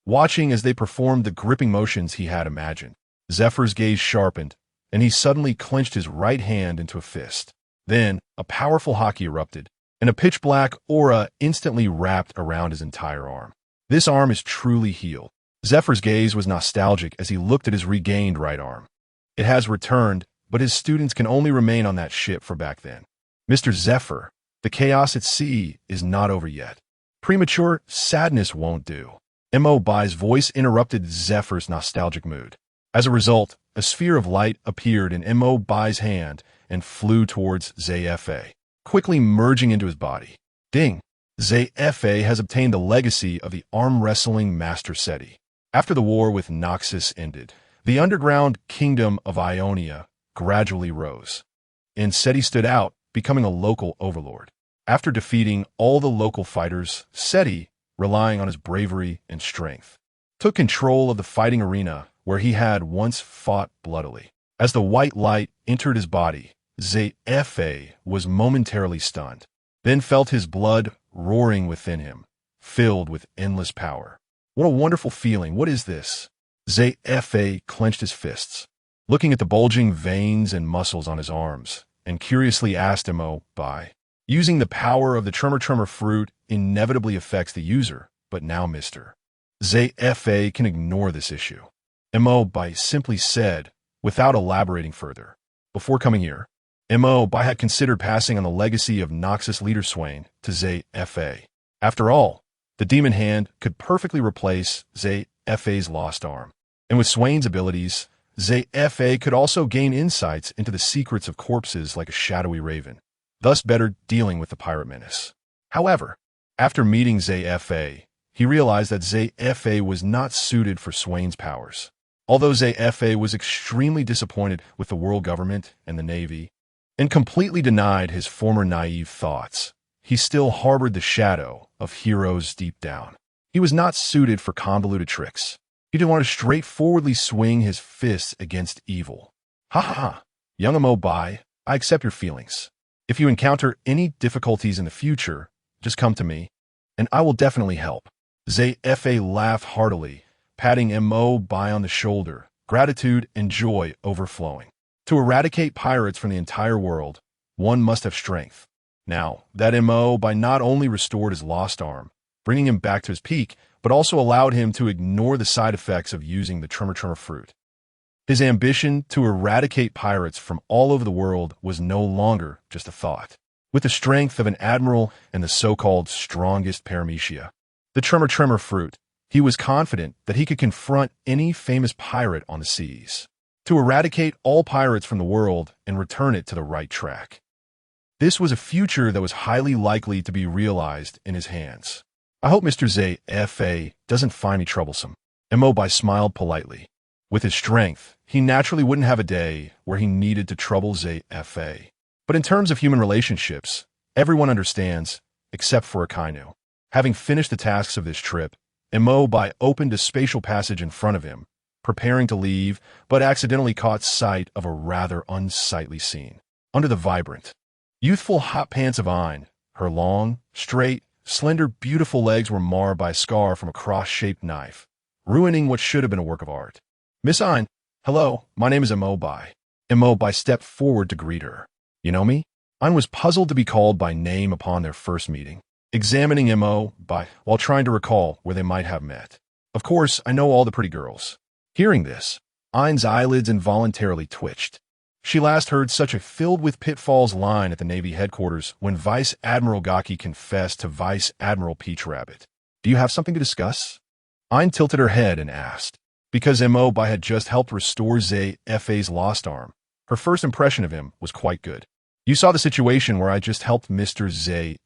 watching as they performed the gripping motions he had imagined. Zephyr's gaze sharpened, and he suddenly clenched his right hand into a fist. Then, a powerful haki erupted, and a pitch-black aura instantly wrapped around his entire arm. This arm is truly healed. Zephyr's gaze was nostalgic as he looked at his regained right arm. It has returned, but his students can only remain on that ship for back then. "Mr. Zephyr, the chaos at sea is not over yet. Premature sadness won't do." Mo Bai's voice interrupted Zephyr's nostalgic mood. As a result, a sphere of light appeared in Mo Bai's hand and flew towards Zefa, quickly merging into his body. Ding! Zefa has obtained the legacy of the arm wrestling master Seti. After the war with Noxus ended, the underground kingdom of Ionia gradually rose, and Seti stood out, becoming a local overlord. After defeating all the local fighters, Seti, relying on his bravery and strength, took control of the fighting arena where he had once fought bloodily. As the white light entered his body, Zefa was momentarily stunned, then felt his blood roaring within him, filled with endless power. What a wonderful feeling. What is this? Zefa clenched his fists, looking at the bulging veins and muscles on his arms, and curiously asked Mo Bai. Using the power of the Tremor fruit inevitably affects the user, but now Mr. Zefa can ignore this issue. Mo Bai simply said, without elaborating further. Before coming here, Mo Bai had considered passing on the legacy of Noxus leader Swain to Zefa. After all, the demon hand could perfectly replace Zefa's lost arm. And with Swain's abilities, Zefa could also gain insights into the secrets of corpses like a shadowy raven, thus better dealing with the pirate menace. However, after meeting Zefa, he realized that Zefa was not suited for Swain's powers. Although Zefa was extremely disappointed with the world government and the Navy, and completely denied his former naive thoughts, he still harbored the shadow of heroes deep down. He was not suited for convoluted tricks. He didn't want to straightforwardly swing his fists against evil. Ha ha ha, young Mo Bai, I accept your feelings. If you encounter any difficulties in the future, just come to me, and I will definitely help. Zefa laughed heartily, patting Mo Bai on the shoulder, gratitude and joy overflowing. To eradicate pirates from the entire world, one must have strength. Now, that MO by not only restored his lost arm, bringing him back to his peak, but also allowed him to ignore the side effects of using the Tremor fruit. His ambition to eradicate pirates from all over the world was no longer just a thought. With the strength of an admiral and the so-called strongest paramecia, the Tremor fruit, he was confident that he could confront any famous pirate on the seas, to eradicate all pirates from the world and return it to the right track. This was a future that was highly likely to be realized in his hands. I hope Mr. ZFA doesn't find me troublesome. Mobai smiled politely. With his strength, he naturally wouldn't have a day where he needed to trouble ZFA. But in terms of human relationships, everyone understands, except for Akainu. Having finished the tasks of this trip, Mobai opened a spatial passage in front of him, preparing to leave, but accidentally caught sight of a rather unsightly scene. Under the vibrant, youthful hot pants of Ein, her long, straight, slender, beautiful legs were marred by a scar from a cross-shaped knife, ruining what should have been a work of art. Miss Ein, hello, my name is Mobai. Mobai stepped forward to greet her. You know me? Ein was puzzled to be called by name upon their first meeting, examining Mobai while trying to recall where they might have met. Of course, I know all the pretty girls. Hearing this, Ein's eyelids involuntarily twitched. She last heard such a filled with pitfalls line at the Navy headquarters when Vice Admiral Gaki confessed to Vice Admiral Peach Rabbit. Do you have something to discuss? Ein tilted her head and asked. Because Mobai had just helped restore ZFA's lost arm, her first impression of him was quite good. You saw the situation where I just helped Mr.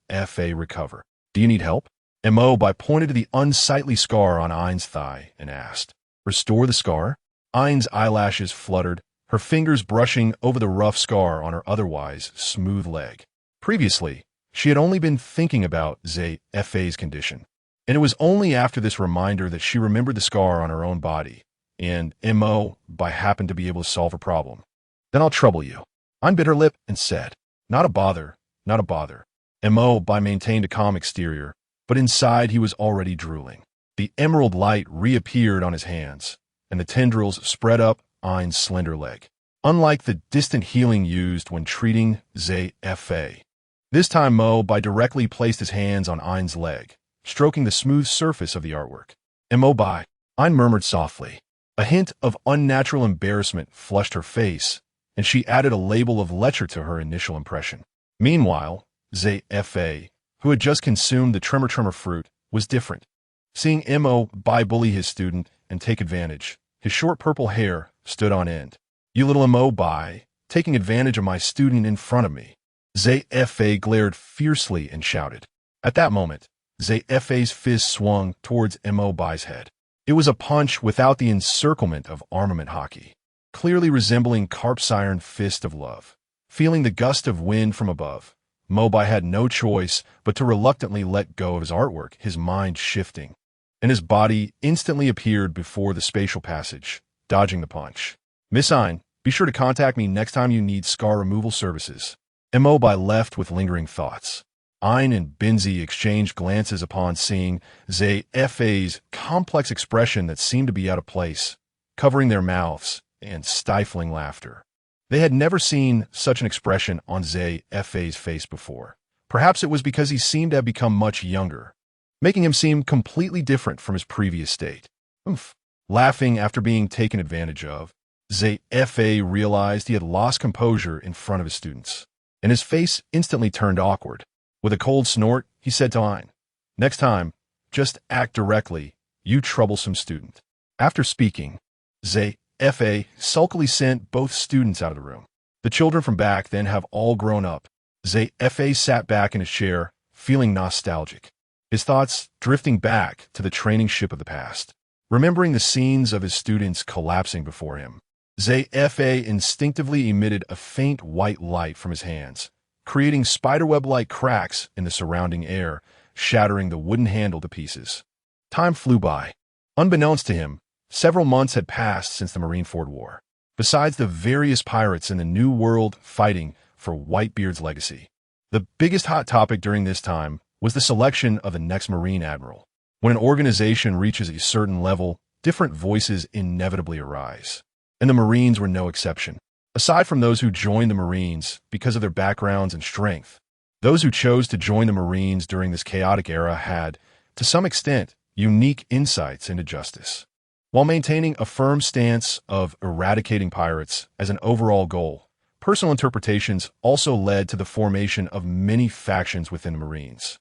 ZFA recover. Do you need help? Mobai pointed to the unsightly scar on Ein's thigh and asked. Restore the scar? Ein's eyelashes fluttered, her fingers brushing over the rough scar on her otherwise smooth leg. Previously, she had only been thinking about ZFA's condition, and it was only after this reminder that she remembered the scar on her own body, and Mobai happened to be able to solve her problem. Then I'll trouble you. Ein bit her lip and said, Not a bother, not a bother. Mobai maintained a calm exterior, but inside he was already drooling. The emerald light reappeared on his hands, and the tendrils spread up Ein's slender leg. Unlike the distant healing used when treating ZFA, this time Mobai directly placed his hands on Ein's leg, stroking the smooth surface of the artwork. Mobai, Ein murmured softly. A hint of unnatural embarrassment flushed her face, and she added a label of lecher to her initial impression. Meanwhile, ZFA, who had just consumed the Tremor fruit, was different. Seeing Mobai bully his student and take advantage, his short purple hair stood on end. You little Mobai, taking advantage of my student in front of me. ZFA glared fiercely and shouted. At that moment, ZFA's fist swung towards Mobai's head. It was a punch without the encirclement of armament hockey, clearly resembling Carp's iron fist of love. Feeling the gust of wind from above, Mobai had no choice but to reluctantly let go of his artwork, his mind shifting, and his body instantly appeared before the spatial passage, dodging the punch. Miss Ein, be sure to contact me next time you need scar removal services. Mobai left with lingering thoughts. Ein and Binzi exchanged glances upon seeing ZFA's complex expression that seemed to be out of place, covering their mouths and stifling laughter. They had never seen such an expression on ZFA's face before. Perhaps it was because he seemed to have become much younger, making him seem completely different from his previous state. Laughing after being taken advantage of, ZFA realized he had lost composure in front of his students, and his face instantly turned awkward. With a cold snort, he said to Ein, Next time, just act directly, you troublesome student. After speaking, ZFA sulkily sent both students out of the room. The children from back then have all grown up. ZFA sat back in his chair, feeling nostalgic, his thoughts drifting back to the training ship of the past, remembering the scenes of his students collapsing before him. ZFA instinctively emitted a faint white light from his hands, creating spiderweb-like cracks in the surrounding air, shattering the wooden handle to pieces. Time flew by. Unbeknownst to him, several months had passed since the Marineford War, besides the various pirates in the New World fighting for Whitebeard's legacy. The biggest hot topic during this time was the selection of the next Marine Admiral. When an organization reaches a certain level, different voices inevitably arise. and the Marines were no exception. Aside from those who joined the Marines because of their backgrounds and strength, those who chose to join the Marines during this chaotic era had, to some extent, unique insights into justice. While maintaining a firm stance of eradicating pirates as an overall goal, personal interpretations also led to the formation of many factions within the Marines.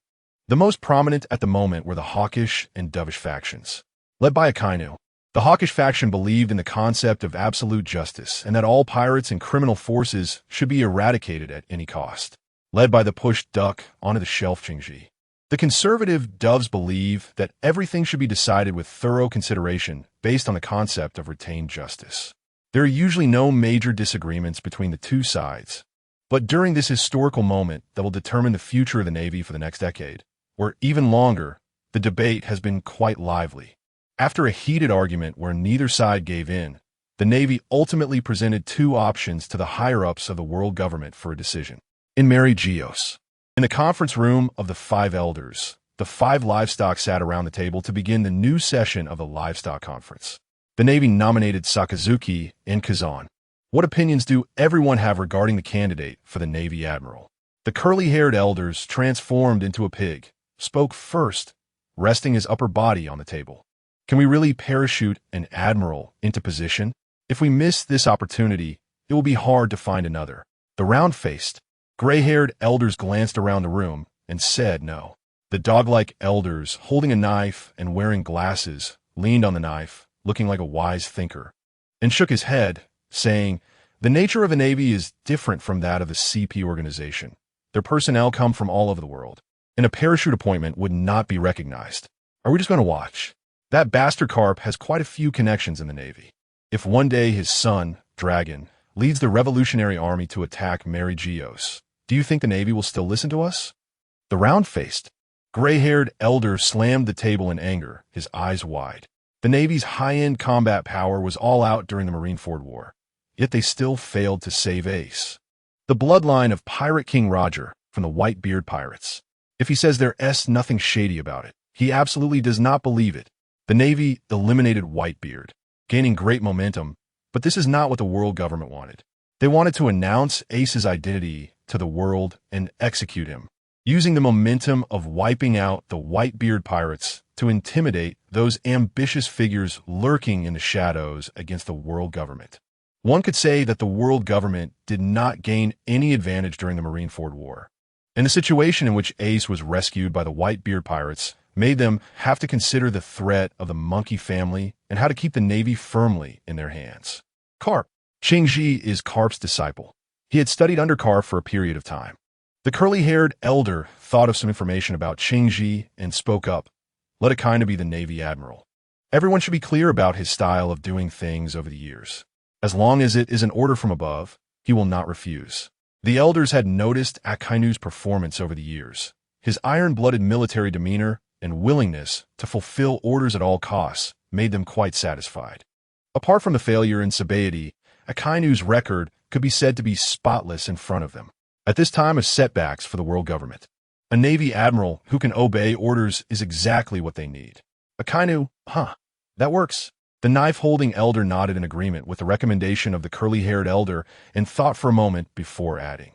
The most prominent at the moment were the hawkish and dovish factions. Led by Akainu, the hawkish faction believed in the concept of absolute justice and that all pirates and criminal forces should be eradicated at any cost. Led by the pushed duck onto the shelf Qingji. The conservative doves believe that everything should be decided with thorough consideration based on the concept of retained justice. There are usually no major disagreements between the two sides, but during this historical moment that will determine the future of the Navy for the next decade, or even longer, the debate has been quite lively. After a heated argument where neither side gave in, the Navy ultimately presented two options to the higher-ups of the world government for a decision. In Mary Geos, in the conference room of the five elders, the five livestock sat around the table to begin the new session of the livestock conference. The Navy nominated Sakazuki and Kazan. What opinions do everyone have regarding the candidate for the Navy Admiral? The curly-haired elders, transformed into a pig, spoke first, resting his upper body on the table. Can we really parachute an admiral into position? If we miss this opportunity, it will be hard to find another. The round-faced, gray-haired elders glanced around the room and said no. The dog-like elders, holding a knife and wearing glasses, leaned on the knife, looking like a wise thinker, and shook his head, saying, "The nature of a Navy is different from that of the CP organization. Their personnel come from all over the world, and a parachute appointment would not be recognized. Are we just going to watch? That bastard Carp has quite a few connections in the Navy. If one day his son, Dragon, leads the Revolutionary Army to attack Mary Geos, do you think the Navy will still listen to us?" The round-faced, gray-haired elder slammed the table in anger, his eyes wide. The Navy's high-end combat power was all out during the Marineford War, yet they still failed to save Ace. The bloodline of Pirate King Roger from the Whitebeard Pirates. If he says there's nothing shady about it, he absolutely does not believe it. The Navy eliminated Whitebeard, gaining great momentum, but this is not what the world government wanted. They wanted to announce Ace's identity to the world and execute him, using the momentum of wiping out the Whitebeard pirates to intimidate those ambitious figures lurking in the shadows against the world government. One could say that the world government did not gain any advantage during the Marineford War, and the situation in which Ace was rescued by the Whitebeard pirates made them have to consider the threat of the monkey family and how to keep the Navy firmly in their hands. Carp. Qingji is Carp's disciple. He had studied under Carp for a period of time. The curly-haired elder thought of some information about Qingji and spoke up. Let it kind of be the Navy Admiral. Everyone should be clear about his style of doing things over the years. As long as it is an order from above, he will not refuse. The elders had noticed Akainu's performance over the years. His iron-blooded military demeanor and willingness to fulfill orders at all costs made them quite satisfied. Apart from the failure in Sabaody, Akainu's record could be said to be spotless in front of them. At this time of setbacks for the world government, a Navy admiral who can obey orders is exactly what they need. Akainu, that works. The knife-holding elder nodded in agreement with the recommendation of the curly-haired elder and thought for a moment before adding,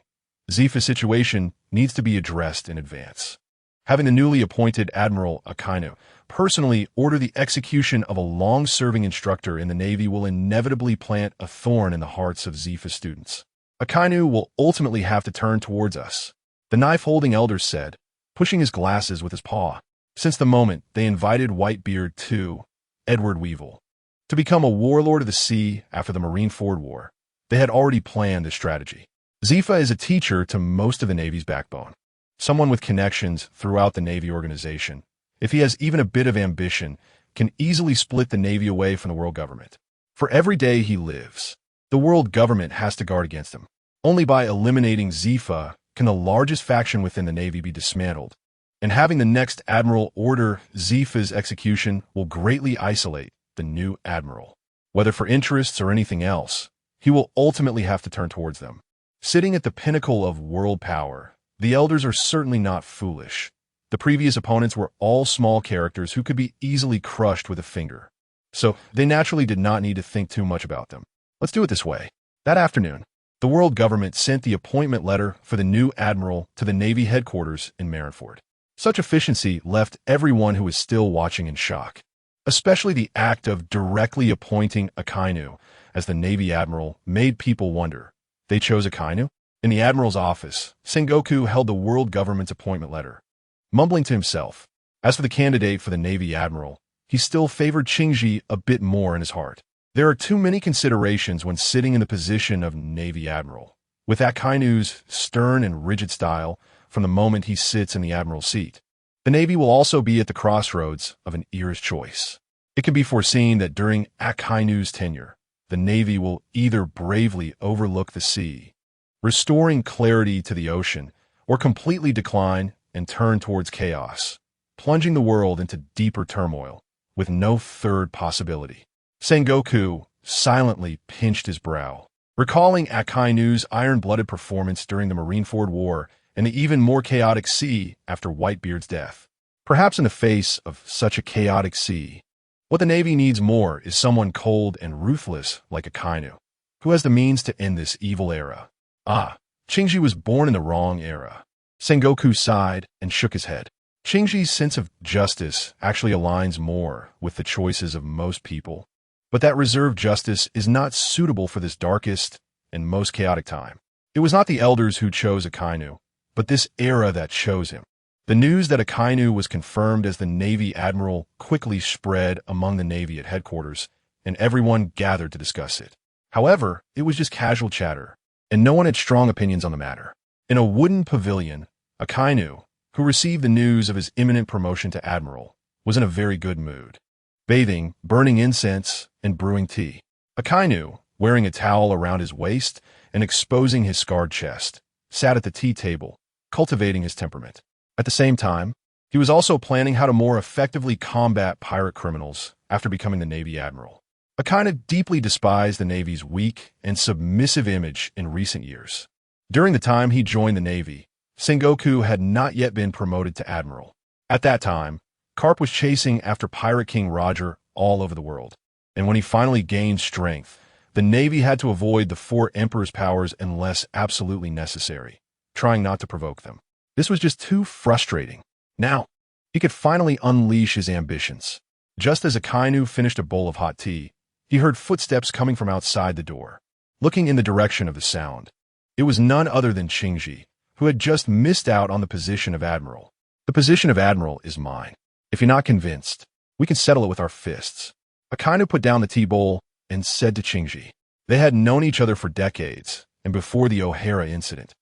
Zifa's situation needs to be addressed in advance. Having the newly appointed Admiral Akainu personally order the execution of a long-serving instructor in the Navy will inevitably plant a thorn in the hearts of Zifa's students. Akainu will ultimately have to turn towards us, the knife-holding elder said, pushing his glasses with his paw. Since the moment they invited Whitebeard to Edward Weevil to become a warlord of the sea after the Marineford War, they had already planned this strategy. Zifa is a teacher to most of the Navy's backbone, someone with connections throughout the Navy organization. If he has even a bit of ambition, can easily split the Navy away from the world government. For every day he lives, the world government has to guard against him. Only by eliminating Zifa can the largest faction within the Navy be dismantled, and having the next admiral order Zifa's execution will greatly isolate the new admiral. Whether for interests or anything else, he will ultimately have to turn towards them. Sitting at the pinnacle of world power, the elders are certainly not foolish. The previous opponents were all small characters who could be easily crushed with a finger, so they naturally did not need to think too much about them. Let's do it this way. That afternoon, the world government sent the appointment letter for the new admiral to the Navy headquarters in Marineford. Such efficiency left everyone who was still watching in shock. Especially the act of directly appointing Akainu as the Navy admiral made people wonder. They chose Akainu? In the admiral's office, Sengoku held the world government's appointment letter, mumbling to himself. As for the candidate for the Navy admiral, he still favored Qingji a bit more in his heart. There are too many considerations when sitting in the position of Navy admiral. With Akainu's stern and rigid style from the moment he sits in the admiral's seat, the Navy will also be at the crossroads of an era's choice. It can be foreseen that during Akainu's tenure, the Navy will either bravely overlook the sea, restoring clarity to the ocean, or completely decline and turn towards chaos, plunging the world into deeper turmoil, with no third possibility. Sengoku silently pinched his brow, recalling Akainu's iron-blooded performance during the Marineford War and the even more chaotic sea after Whitebeard's death. Perhaps in the face of such a chaotic sea, what the Navy needs more is someone cold and ruthless like Akainu, who has the means to end this evil era. Qingji was born in the wrong era. Sengoku sighed and shook his head. Qingji's sense of justice actually aligns more with the choices of most people, but that reserved justice is not suitable for this darkest and most chaotic time. It was not the elders who chose Akainu, but this era that chose him. The news that Akainu was confirmed as the Navy admiral quickly spread among the Navy at headquarters, and everyone gathered to discuss it. However, it was just casual chatter, and no one had strong opinions on the matter. In a wooden pavilion, Akainu, who received the news of his imminent promotion to admiral, was in a very good mood. Bathing, burning incense, and brewing tea. Akainu, wearing a towel around his waist and exposing his scarred chest, sat at the tea table, cultivating his temperament. At the same time, he was also planning how to more effectively combat pirate criminals after becoming the Navy admiral. Akainu deeply despised the Navy's weak and submissive image in recent years. During the time he joined the Navy, Sengoku had not yet been promoted to admiral. At that time, Carp was chasing after Pirate King Roger all over the world, and when he finally gained strength, the Navy had to avoid the four Emperor's powers unless absolutely necessary, trying not to provoke them. This was just too frustrating. Now, he could finally unleash his ambitions. Just as Akainu finished a bowl of hot tea, he heard footsteps coming from outside the door. Looking in the direction of the sound, it was none other than Qingji, who had just missed out on the position of admiral. The position of admiral is mine. If you're not convinced, we can settle it with our fists. Akainu put down the tea bowl and said to Qingji. They had known each other for decades, and before the O'Hara incident,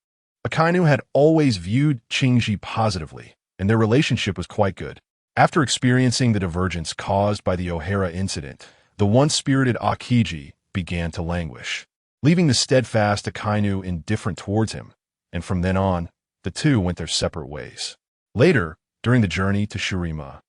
Akainu had always viewed Qingji positively, and their relationship was quite good. After experiencing the divergence caused by the O'Hara incident, the once-spirited Akiji began to languish, leaving the steadfast Akainu indifferent towards him, and from then on, the two went their separate ways. Later, during the journey to Shurima,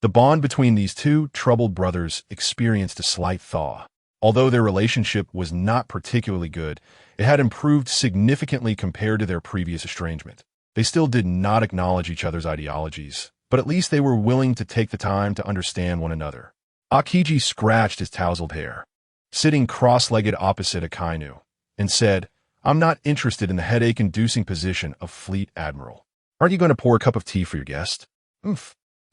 the bond between these two troubled brothers experienced a slight thaw. Although their relationship was not particularly good, it had improved significantly compared to their previous estrangement. They still did not acknowledge each other's ideologies, but at least they were willing to take the time to understand one another. Akiji scratched his tousled hair, sitting cross-legged opposite Akainu, and said, I'm not interested in the headache-inducing position of Fleet Admiral. Aren't you going to pour a cup of tea for your guest?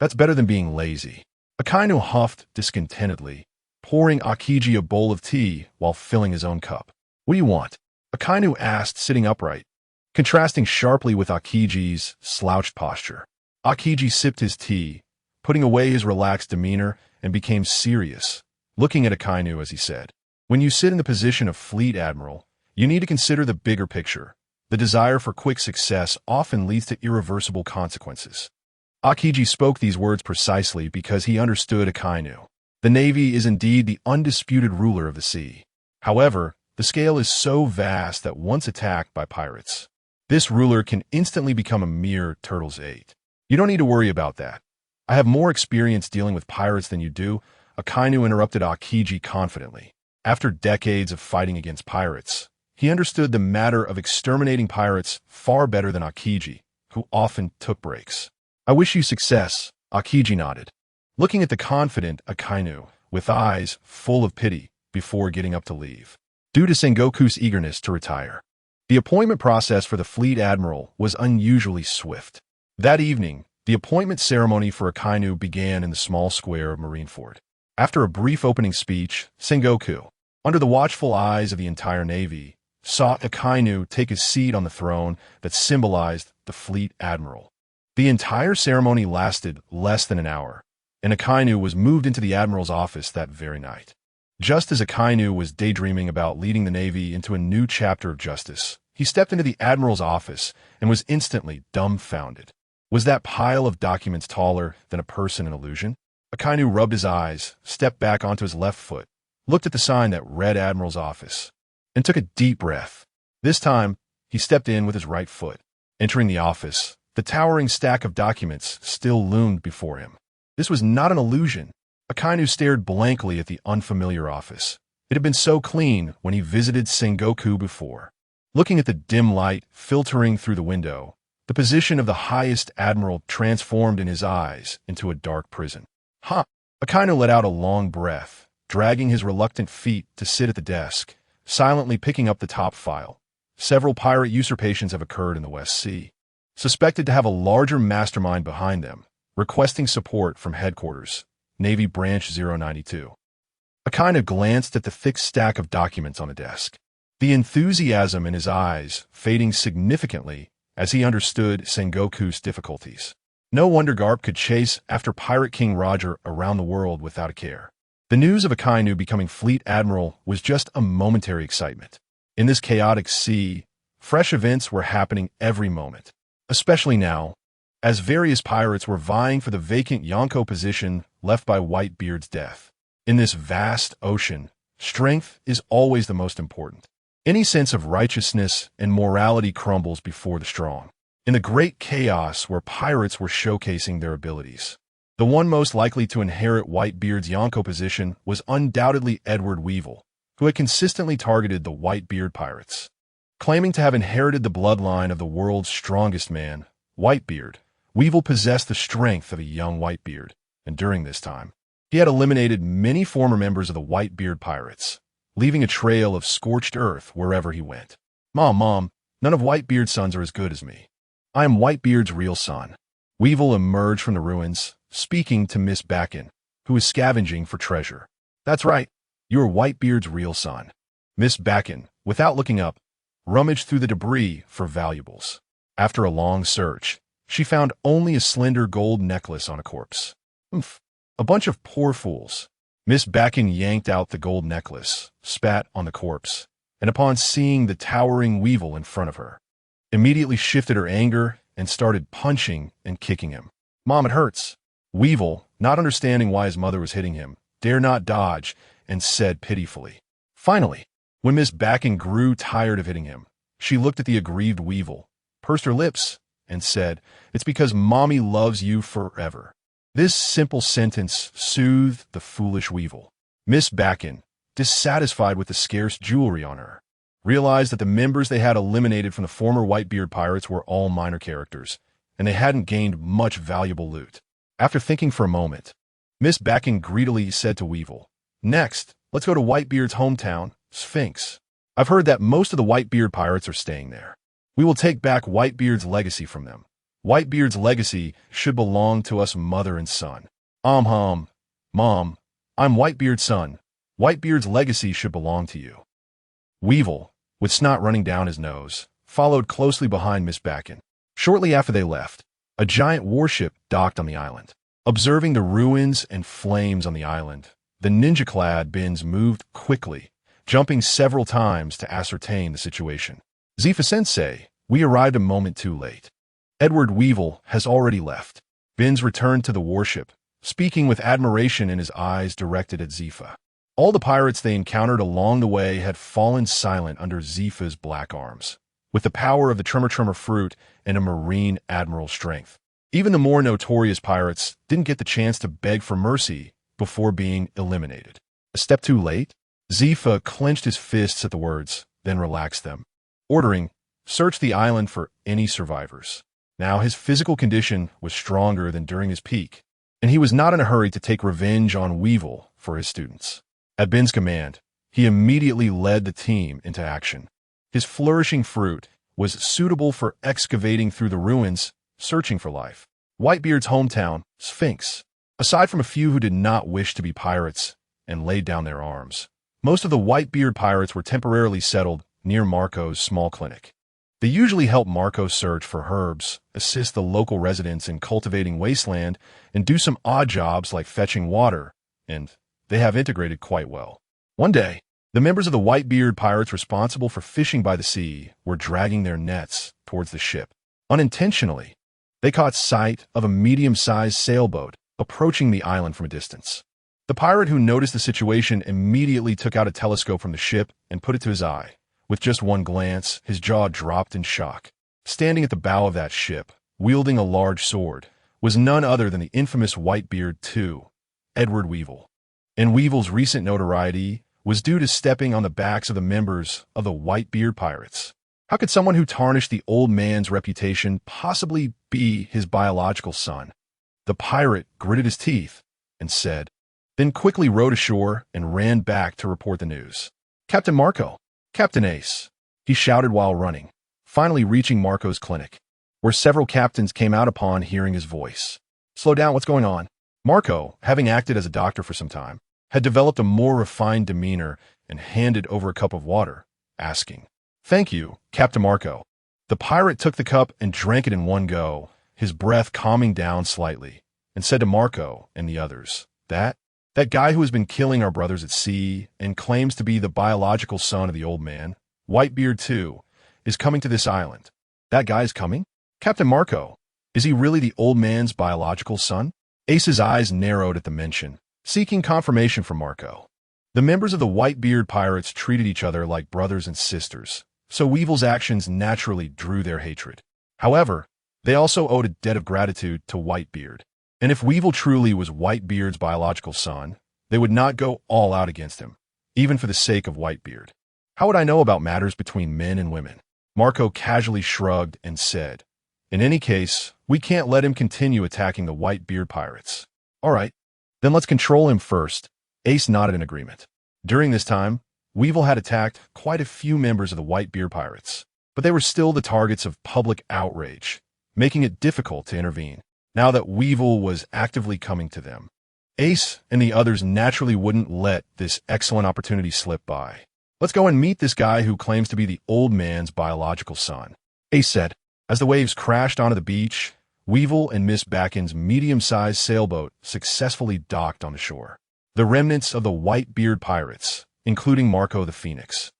That's better than being lazy. Akainu huffed discontentedly, pouring Akiji a bowl of tea while filling his own cup. What do you want? Akainu asked, sitting upright, contrasting sharply with Akiji's slouched posture. Akiji sipped his tea, putting away his relaxed demeanor, and became serious, looking at Akainu as he said, When you sit in the position of Fleet Admiral, you need to consider the bigger picture. The desire for quick success often leads to irreversible consequences. Akiji spoke these words precisely because he understood Akainu. The Navy is indeed the undisputed ruler of the sea. However, the scale is so vast that once attacked by pirates, this ruler can instantly become a mere turtle's eight. You don't need to worry about that. I have more experience dealing with pirates than you do, Akainu interrupted Akiji confidently. After decades of fighting against pirates, he understood the matter of exterminating pirates far better than Akiji, who often took breaks. I wish you success, Akiji nodded, looking at the confident Akainu with eyes full of pity before getting up to leave. due to Sengoku's eagerness to retire. The appointment process for the fleet admiral was unusually swift. That evening, the appointment ceremony for Akainu began in the small square of Marineford. After a brief opening speech, Sengoku, under the watchful eyes of the entire Navy, saw Akainu take his seat on the throne that symbolized the fleet admiral. The entire ceremony lasted less than an hour, and Akainu was moved into the admiral's office that very night. Just as Akainu was daydreaming about leading the Navy into a new chapter of justice, he stepped into the admiral's office and was instantly dumbfounded. Was that pile of documents taller than a person in illusion? Akainu rubbed his eyes, stepped back onto his left foot, looked at the sign that read Admiral's Office, and took a deep breath. This time, he stepped in with his right foot. Entering the office, the towering stack of documents still loomed before him. This was not an illusion. Akainu stared blankly at the unfamiliar office. It had been so clean when he visited Sengoku before. Looking at the dim light filtering through the window, the position of the highest admiral transformed in his eyes into a dark prison. Akainu let out a long breath, dragging his reluctant feet to sit at the desk, silently picking up the top file. Several pirate usurpations have occurred in the West Sea, suspected to have a larger mastermind behind them, requesting support from headquarters, Navy Branch 092. Akainu glanced at the thick stack of documents on the desk, the enthusiasm in his eyes fading significantly as he understood Sengoku's difficulties. No wonder Garp could chase after Pirate King Roger around the world without a care. The news of Akainu becoming fleet admiral was just a momentary excitement. In this chaotic sea, fresh events were happening every moment, especially now, as various pirates were vying for the vacant Yonko position left by Whitebeard's death. In this vast ocean, strength is always the most important. Any sense of righteousness and morality crumbles before the strong. In the great chaos where pirates were showcasing their abilities, the one most likely to inherit Whitebeard's Yonko position was undoubtedly Edward Weevil, who had consistently targeted the Whitebeard pirates. Claiming to have inherited the bloodline of the world's strongest man, Whitebeard, Weevil possessed the strength of a young Whitebeard, and during this time, he had eliminated many former members of the Whitebeard pirates, leaving a trail of scorched earth wherever he went. Mom, none of Whitebeard's sons are as good as me. I am Whitebeard's real son. Weevil emerged from the ruins, speaking to Miss Backen, who was scavenging for treasure. That's right, you are Whitebeard's real son. Miss Backen, without looking up, rummaged through the debris for valuables. After a long search, she found only a slender gold necklace on a corpse. A bunch of poor fools. Miss Backen yanked out the gold necklace, spat on the corpse, and upon seeing the towering Weevil in front of her, immediately shifted her anger and started punching and kicking him. Mom, it hurts. Weevil, not understanding why his mother was hitting him, dare not dodge and said pitifully. Finally, when Miss Backen grew tired of hitting him, she looked at the aggrieved Weevil, pursed her lips, and said, "It's because Mommy loves you forever." This simple sentence soothed the foolish Weevil. Miss Backen, dissatisfied with the scarce jewelry on her, realized that the members they had eliminated from the former Whitebeard pirates were all minor characters, and they hadn't gained much valuable loot. After thinking for a moment, Miss Backen greedily said to Weevil, "Next, let's go to Whitebeard's hometown, Sphinx. I've heard that most of the Whitebeard pirates are staying there. We will take back Whitebeard's legacy from them. Whitebeard's legacy should belong to us mother and son." Mom, I'm Whitebeard's son. Whitebeard's legacy should belong to you." Weevil, with snot running down his nose, followed closely behind Miss Backen. Shortly after they left, a giant warship docked on the island. Observing the ruins and flames on the island, the ninja-clad Bins moved quickly, jumping several times to ascertain the situation. "Zifa-sensei, we arrived a moment too late. Edward Weevil has already left." Bins returned to the warship, speaking with admiration in his eyes directed at Zifa. All the pirates they encountered along the way had fallen silent under Zifa's black arms, with the power of the Tremor fruit and a marine admiral's strength. Even the more notorious pirates didn't get the chance to beg for mercy before being eliminated. A step too late? Zifa clenched his fists at the words, then relaxed them, ordering, "Search the island for any survivors." Now his physical condition was stronger than during his peak, and he was not in a hurry to take revenge on Weevil for his students. At Ben's command, he immediately led the team into action. His flourishing fruit was suitable for excavating through the ruins, searching for life. Whitebeard's hometown, Sphinx. Aside from a few who did not wish to be pirates and laid down their arms, most of the Whitebeard pirates were temporarily settled near Marco's small clinic. They usually help Marco search for herbs, assist the local residents in cultivating wasteland, and do some odd jobs like fetching water, and they have integrated quite well. One day, the members of the Whitebeard pirates responsible for fishing by the sea were dragging their nets towards the ship. Unintentionally, they caught sight of a medium-sized sailboat approaching the island from a distance. The pirate who noticed the situation immediately took out a telescope from the ship and put it to his eye. With just one glance, his jaw dropped in shock. Standing at the bow of that ship, wielding a large sword, was none other than the infamous Whitebeard II, Edward Weevil. And Weevil's recent notoriety was due to stepping on the backs of the members of the Whitebeard pirates. How could someone who tarnished the old man's reputation possibly be his biological son? The pirate gritted his teeth and said, then quickly rowed ashore and ran back to report the news. Captain Marco, Captain Ace, he shouted while running, finally reaching Marco's clinic, where several captains came out upon hearing his voice. Slow down, what's going on? Marco, having acted as a doctor for some time, had developed a more refined demeanor and handed over a cup of water, asking, thank you, Captain Marco. The pirate took the cup and drank it in one go, his breath calming down slightly, and said to Marco and the others, that guy who has been killing our brothers at sea and claims to be the biological son of the old man, Whitebeard II, is coming to this island. That guy is coming? Captain Marco, is he really the old man's biological son? Ace's eyes narrowed at the mention, seeking confirmation from Marco. The members of the Whitebeard pirates treated each other like brothers and sisters, so Weevil's actions naturally drew their hatred. However, they also owed a debt of gratitude to Whitebeard. And if Weevil truly was Whitebeard's biological son, they would not go all out against him, even for the sake of Whitebeard. How would I know about matters between men and women? Marco casually shrugged and said, in any case, we can't let him continue attacking the Whitebeard pirates. All right, then let's control him first. Ace nodded in agreement. During this time, Weevil had attacked quite a few members of the Whitebeard pirates, but they were still the targets of public outrage, making it difficult to intervene. Now that Weevil was actively coming to them, Ace and the others naturally wouldn't let this excellent opportunity slip by. Let's go and meet this guy who claims to be the old man's biological son, Ace said. As the waves crashed onto the beach, Weevil and Miss Backen's medium-sized sailboat successfully docked on the shore. The remnants of the Whitebeard pirates, including Marco the Phoenix,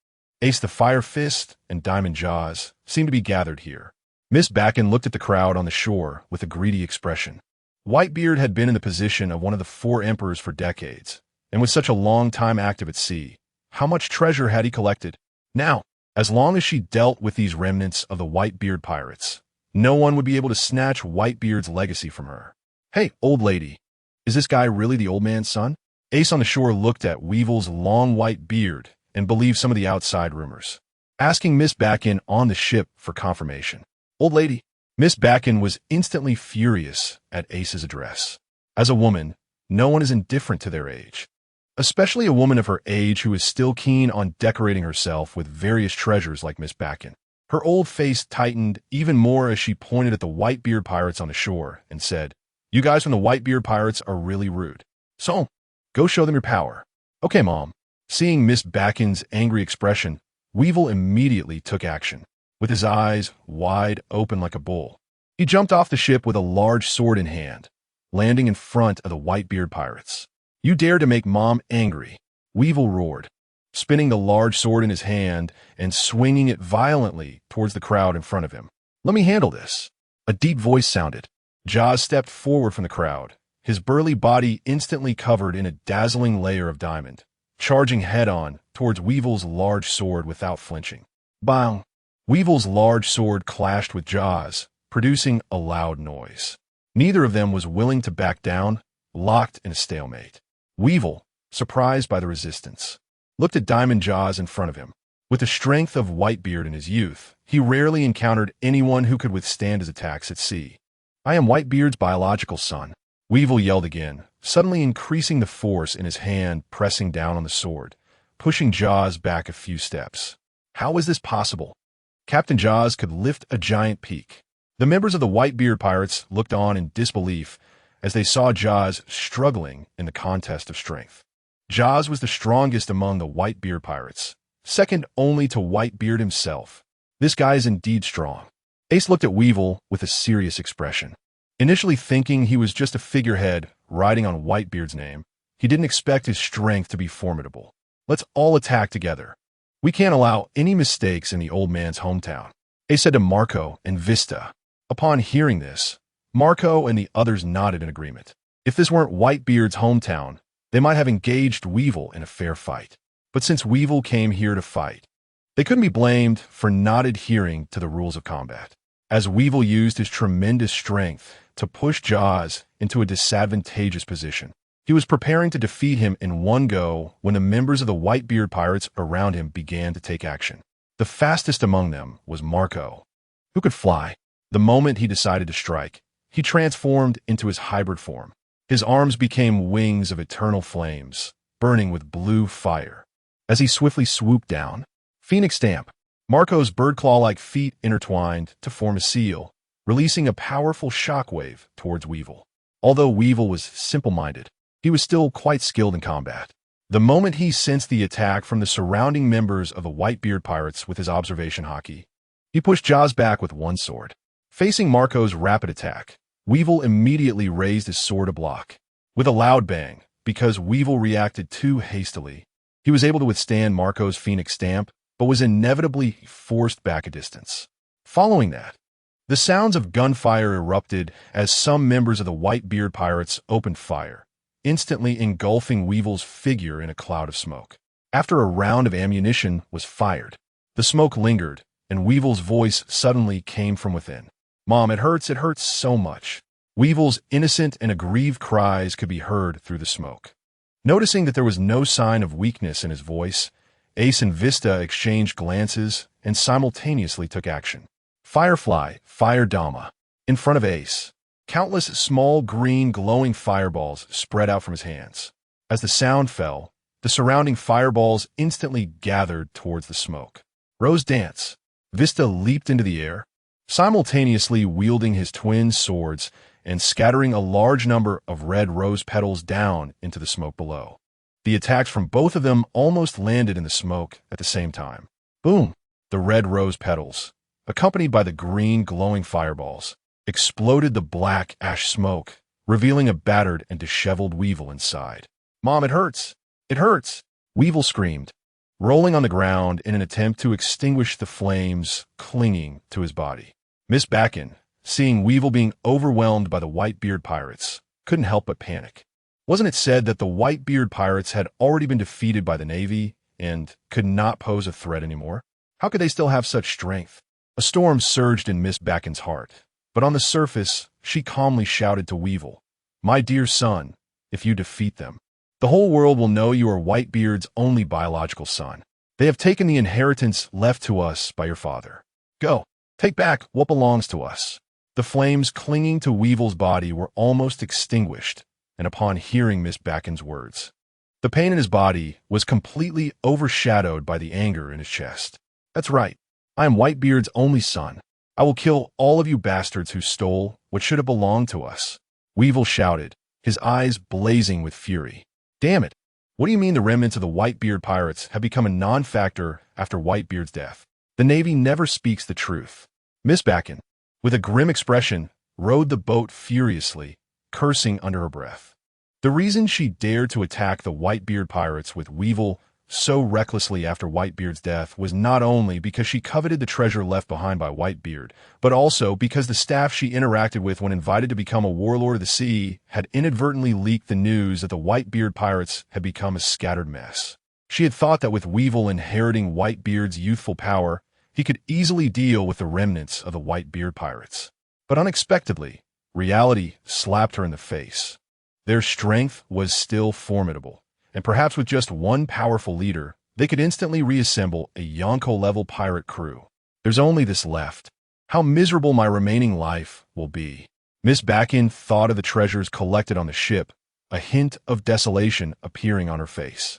Ace the Fire Fist, and Diamond Jaws, seemed to be gathered here. Miss Backen looked at the crowd on the shore with a greedy expression. Whitebeard had been in the position of one of the 4 emperors for decades, and with such a long time active at sea, how much treasure had he collected? Now, as long as she dealt with these remnants of the Whitebeard pirates, no one would be able to snatch Whitebeard's legacy from her. Hey, old lady, is this guy really the old man's son? Ace on the shore looked at Weevil's long white beard and believed some of the outside rumors, asking Miss Backen on the ship for confirmation. Old lady, Miss Backen was instantly furious at Ace's address. As a woman, no one is indifferent to their age, especially a woman of her age who is still keen on decorating herself with various treasures like Miss Backen. Her old face tightened even more as she pointed at the Whitebeard pirates on the shore and said, you guys from the Whitebeard pirates are really rude. So, go show them your power. Okay, Mom. Seeing Miss Backen's angry expression, Weevil immediately took action. With his eyes wide open like a bull, he jumped off the ship with a large sword in hand, landing in front of the Whitebeard pirates. You dare to make Mom angry, Weevil roared, spinning the large sword in his hand and swinging it violently towards the crowd in front of him. Let me handle this. A deep voice sounded. Jaws stepped forward from the crowd, his burly body instantly covered in a dazzling layer of diamond, charging head-on towards Weevil's large sword without flinching. Bang! Weevil's large sword clashed with Jaws, producing a loud noise. Neither of them was willing to back down, locked in a stalemate. Weevil, surprised by the resistance, looked at Diamond Jaws in front of him. With the strength of Whitebeard in his youth, he rarely encountered anyone who could withstand his attacks at sea. I am Whitebeard's biological son, Weevil yelled again, suddenly increasing the force in his hand, pressing down on the sword, pushing Jaws back a few steps. How was this possible? Captain Jaws could lift a giant peak. The members of the Whitebeard pirates looked on in disbelief as they saw Jaws struggling in the contest of strength. Jaws was the strongest among the Whitebeard pirates, second only to Whitebeard himself. This guy is indeed strong. Ace looked at Weevil with a serious expression. Initially thinking he was just a figurehead riding on Whitebeard's name, he didn't expect his strength to be formidable. Let's all attack together. We can't allow any mistakes in the old man's hometown, Ace said to Marco and Vista. Upon hearing this, Marco and the others nodded in agreement. If this weren't Whitebeard's hometown, they might have engaged Weevil in a fair fight. But since Weevil came here to fight, they couldn't be blamed for not adhering to the rules of combat. As Weevil used his tremendous strength to push Jaws into a disadvantageous position, he was preparing to defeat him in one go when the members of the Whitebeard pirates around him began to take action. The fastest among them was Marco, who could fly. The moment he decided to strike, he transformed into his hybrid form. His arms became wings of eternal flames, burning with blue fire. As he swiftly swooped down, Phoenix Stamp, Marco's bird claw-like feet intertwined to form a seal, releasing a powerful shockwave towards Weevil. Although Weevil was simple-minded, he was still quite skilled in combat. The moment he sensed the attack from the surrounding members of the Whitebeard pirates with his observation hockey, he pushed Jaws back with one sword. Facing Marco's rapid attack, Weevil immediately raised his sword to block. With a loud bang, because Weevil reacted too hastily, he was able to withstand Marco's Phoenix Stamp, but was inevitably forced back a distance. Following that, the sounds of gunfire erupted as some members of the Whitebeard pirates opened fire, instantly engulfing Weevil's figure in a cloud of smoke. After a round of ammunition was fired, the smoke lingered, and Weevil's voice suddenly came from within. "Mom, it hurts so much." Weevil's innocent and aggrieved cries could be heard through the smoke. Noticing that there was no sign of weakness in his voice, Ace and Vista exchanged glances and simultaneously took action. Firefly, Fire Dama. In front of Ace, countless small green glowing fireballs spread out from his hands. As the sound fell, the surrounding fireballs instantly gathered towards the smoke. Rose Dance. Vista leaped into the air, simultaneously wielding his twin swords and scattering a large number of red rose petals down into the smoke below. The attacks from both of them almost landed in the smoke at the same time. Boom! The red rose petals, accompanied by the green glowing fireballs, exploded the black ash smoke, revealing a battered and disheveled Weevil inside. "Mom, it hurts! It hurts!" Weevil screamed, rolling on the ground in an attempt to extinguish the flames clinging to his body. Miss Backen, seeing Weevil being overwhelmed by the Whitebeard pirates, couldn't help but panic. Wasn't it said that the Whitebeard pirates had already been defeated by the Navy and could not pose a threat anymore? How could they still have such strength? A storm surged in Miss Backen's heart, but on the surface, she calmly shouted to Weevil, "My dear son, if you defeat them, the whole world will know you are Whitebeard's only biological son. They have taken the inheritance left to us by your father. Go, take back what belongs to us." The flames clinging to Weevil's body were almost extinguished, and upon hearing Miss Backen's words, the pain in his body was completely overshadowed by the anger in his chest. "That's right. I am Whitebeard's only son. I will kill all of you bastards who stole what should have belonged to us," Weevil shouted, his eyes blazing with fury. "Damn it! What do you mean the remnants of the Whitebeard pirates have become a non-factor after Whitebeard's death? The Navy never speaks the truth." Miss Backen, with a grim expression, rowed the boat furiously, cursing under her breath. The reason she dared to attack the Whitebeard pirates with Weevil so recklessly after Whitebeard's death was not only because she coveted the treasure left behind by Whitebeard, but also because the staff she interacted with when invited to become a warlord of the sea had inadvertently leaked the news that the Whitebeard pirates had become a scattered mess. She had thought that with Weevil inheriting Whitebeard's youthful power, he could easily deal with the remnants of the Whitebeard pirates. But unexpectedly, reality slapped her in the face. Their strength was still formidable, and perhaps with just one powerful leader, they could instantly reassemble a Yonko-level pirate crew. "There's only this left. How miserable my remaining life will be." Miss Backen thought of the treasures collected on the ship, a hint of desolation appearing on her face.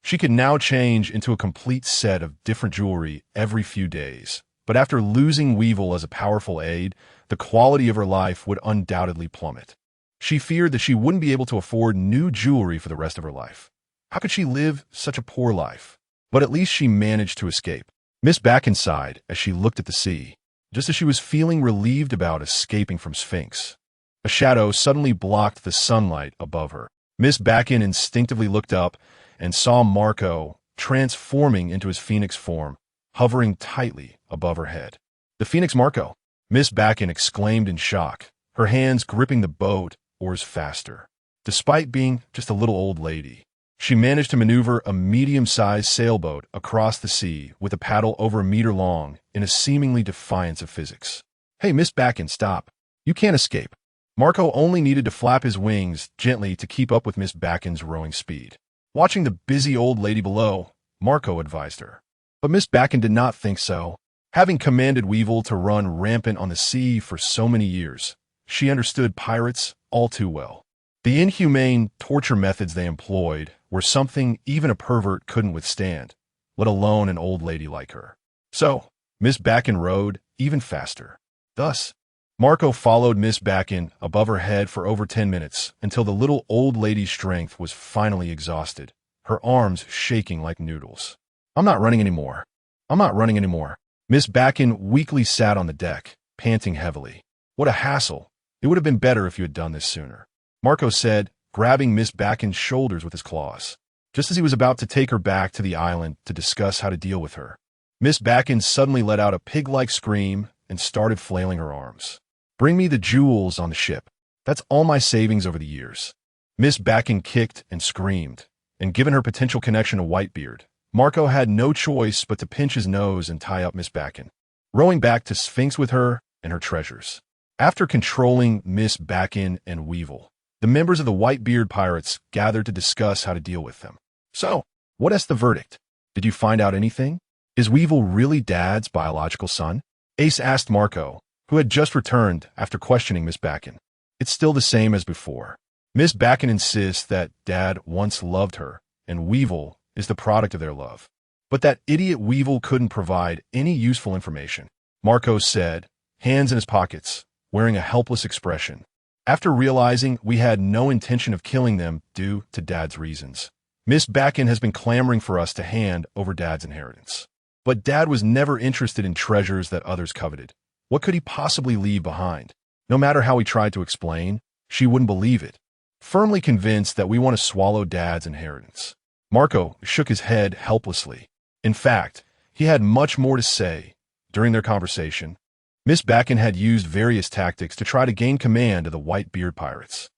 She could now change into a complete set of different jewelry every few days. But after losing Weevil as a powerful aid, the quality of her life would undoubtedly plummet. She feared that she wouldn't be able to afford new jewelry for the rest of her life. How could she live such a poor life? But at least she managed to escape. Miss Bakken sighed as she looked at the sea, just as she was feeling relieved about escaping from Sphinx. A shadow suddenly blocked the sunlight above her. Miss Bakken instinctively looked up and saw Marco transforming into his phoenix form, hovering tightly above her head. The Phoenix Marco! Miss Bakken exclaimed in shock, her hands gripping the boat oars faster. Despite being just a little old lady, she managed to maneuver a medium-sized sailboat across the sea with a paddle over a meter long in a seemingly defiance of physics. Hey, Miss Bakken, stop. You can't escape. Marco only needed to flap his wings gently to keep up with Miss Bakken's rowing speed. Watching the busy old lady below, Marco advised her. But Miss Bakken did not think so. Having commanded Weevil to run rampant on the sea for so many years, she understood pirates all too well. The inhumane torture methods they employed were something even a pervert couldn't withstand, let alone an old lady like her. So, Miss Bakken rowed even faster. Thus, Marco followed Miss Bakken above her head for over 10 minutes until the little old lady's strength was finally exhausted, her arms shaking like noodles. I'm not running anymore. I'm not running anymore. Miss Bakken weakly sat on the deck, panting heavily. What a hassle. It would have been better if you had done this sooner, Marco said, grabbing Miss Bakken's shoulders with his claws, just as he was about to take her back to the island to discuss how to deal with her. Miss Bakken suddenly let out a pig-like scream and started flailing her arms. Bring me the jewels on the ship. That's all my savings over the years. Miss Bakken kicked and screamed, and given her potential connection to Whitebeard, Marco had no choice but to pinch his nose and tie up Miss Bakken, rowing back to Sphinx with her and her treasures. After controlling Miss Bakken and Weevil, the members of the Whitebeard pirates gathered to discuss how to deal with them. So, what's the verdict? Did you find out anything? Is Weevil really Dad's biological son? Ace asked Marco, who had just returned after questioning Miss Bakken. It's still the same as before. Miss Bakken insists that Dad once loved her, and Weevil is the product of their love. But that idiot Weevil couldn't provide any useful information, Marco said, hands in his pockets, wearing a helpless expression. After realizing we had no intention of killing them due to Dad's reasons, Miss Bakken has been clamoring for us to hand over Dad's inheritance. But Dad was never interested in treasures that others coveted. What could he possibly leave behind? No matter how he tried to explain, she wouldn't believe it. Firmly convinced that we want to swallow Dad's inheritance, Marco shook his head helplessly. In fact, he had much more to say. During their conversation, Miss Bakken had used various tactics to try to gain command of the Whitebeard pirates.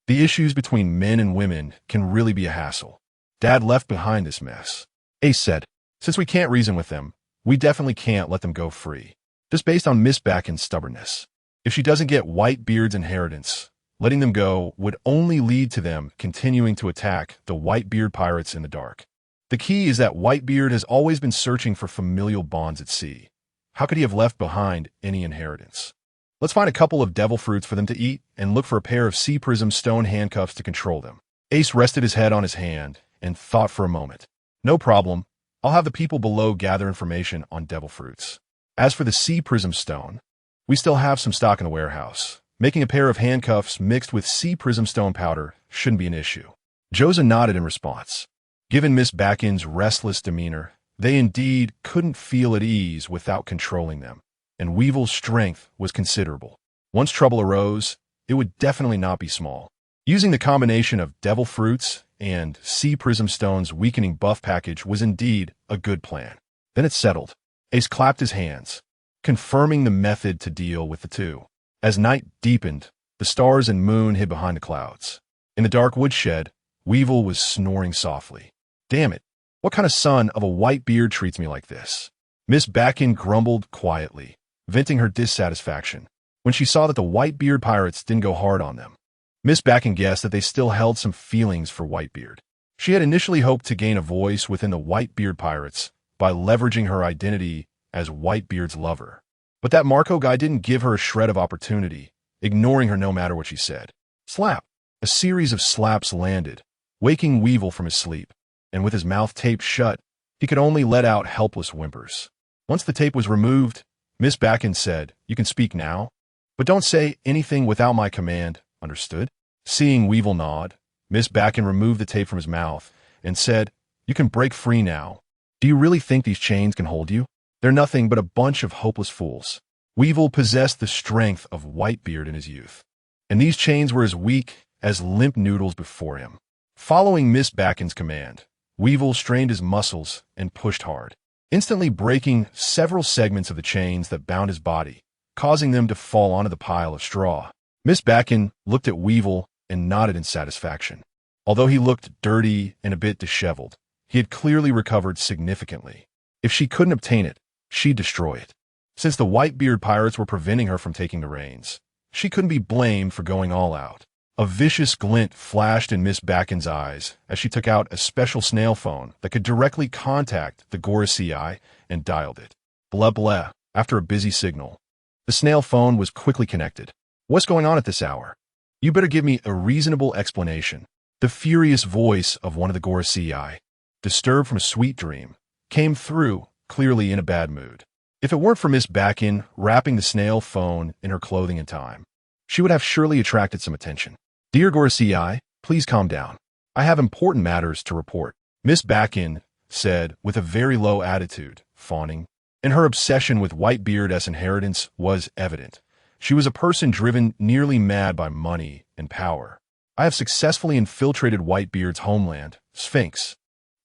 The issues between men and women can really be a hassle. Dad left behind this mess. Ace said, since we can't reason with them, we definitely can't let them go free. Just based on Miss Bakken's stubbornness. If she doesn't get Whitebeard's inheritance, letting them go would only lead to them continuing to attack the Whitebeard pirates in the dark. The key is that Whitebeard has always been searching for familial bonds at sea. How could he have left behind any inheritance? Let's find a couple of devil fruits for them to eat and look for a pair of sea prism stone handcuffs to control them. Ace rested his head on his hand and thought for a moment. No problem. I'll have the people below gather information on devil fruits. As for the sea prism stone, we still have some stock in the warehouse. Making a pair of handcuffs mixed with sea prism stone powder shouldn't be an issue. Josa nodded in response. Given Miss Bakken's restless demeanor, they indeed couldn't feel at ease without controlling them, and Weevil's strength was considerable. Once trouble arose, it would definitely not be small. Using the combination of devil fruits and sea prism stone's weakening buff package was indeed a good plan. Then it settled. Ace clapped his hands, confirming the method to deal with the two. As night deepened, the stars and moon hid behind the clouds. In the dark woodshed, Weevil was snoring softly. Damn it, what kind of son of a Whitebeard treats me like this? Miss Bakken grumbled quietly, venting her dissatisfaction, when she saw that the Whitebeard pirates didn't go hard on them. Miss Bakken guessed that they still held some feelings for Whitebeard. She had initially hoped to gain a voice within the Whitebeard pirates by leveraging her identity as Whitebeard's lover. But that Marco guy didn't give her a shred of opportunity, ignoring her no matter what she said. Slap! A series of slaps landed, waking Weevil from his sleep. and with his mouth taped shut, he could only let out helpless whimpers. Once the tape was removed, Miss Bakken said, "You can speak now, but don't say anything without my command, understood?" Seeing Weevil nod, Miss Bakken removed the tape from his mouth and said, "You can break free now. Do you really think these chains can hold you? They're nothing but a bunch of hopeless fools." Weevil possessed the strength of Whitebeard in his youth, and these chains were as weak as limp noodles before him. Following Miss Bakken's command, Weevil strained his muscles and pushed hard, instantly breaking several segments of the chains that bound his body, causing them to fall onto the pile of straw. Miss Bakken looked at Weevil and nodded in satisfaction. Although he looked dirty and a bit disheveled, he had clearly recovered significantly. If she couldn't obtain it, she'd destroy it. Since the Whitebeard pirates were preventing her from taking the reins, she couldn't be blamed for going all out. A vicious glint flashed in Miss Bakken's eyes as she took out a special snail phone that could directly contact the Gorosei and dialed it. Blah blah. After a busy signal, the snail phone was quickly connected. "What's going on at this hour? You better give me a reasonable explanation." The furious voice of one of the Gorosei, disturbed from a sweet dream, came through, clearly in a bad mood. If it weren't for Miss Bakken wrapping the snail phone in her clothing in time, she would have surely attracted some attention. "Dear Gorosei, please calm down. I have important matters to report," Miss Bakken said with a very low attitude, fawning. And her obsession with Whitebeard's inheritance was evident. She was a person driven nearly mad by money and power. "I have successfully infiltrated Whitebeard's homeland, Sphinx.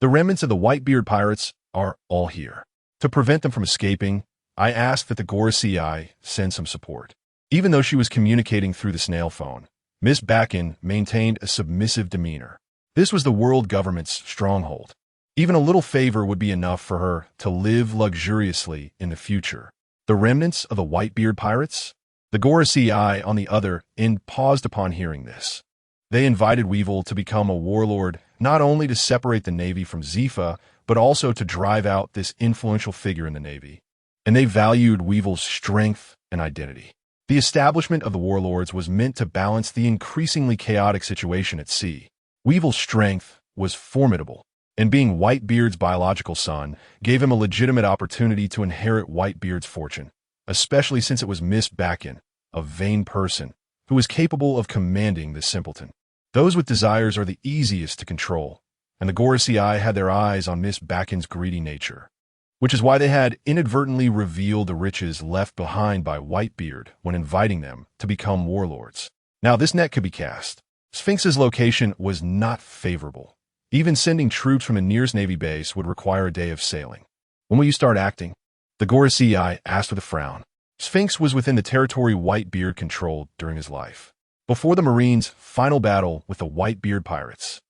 The remnants of the Whitebeard pirates are all here. To prevent them from escaping, I asked that the Gorosei send some support." Even though she was communicating through the snail phone, Miss Bakken maintained a submissive demeanor. This was the world government's stronghold. Even a little favor would be enough for her to live luxuriously in the future. The remnants of the Whitebeard pirates? The Gorosei, on the other end, paused upon hearing this. They invited Weevil to become a warlord, not only to separate the Navy from Zifa, but also to drive out this influential figure in the Navy. And they valued Weevil's strength and identity. The establishment of the warlords was meant to balance the increasingly chaotic situation at sea. Weevil's strength was formidable, and being Whitebeard's biological son gave him a legitimate opportunity to inherit Whitebeard's fortune, especially since it was Miss Bakken, a vain person, who was capable of commanding the simpleton. Those with desires are the easiest to control, and the Gorosei had their eyes on Miss Bakken's greedy nature, which is why they had inadvertently revealed the riches left behind by Whitebeard when inviting them to become warlords. Now this net could be cast. Sphinx's location was not favorable. Even sending troops from the nearest Navy base would require a day of sailing. "When will you start acting?" the Gorosei asked with a frown. Sphinx was within the territory Whitebeard controlled during his life. Before the Marines' final battle with the Whitebeard pirates,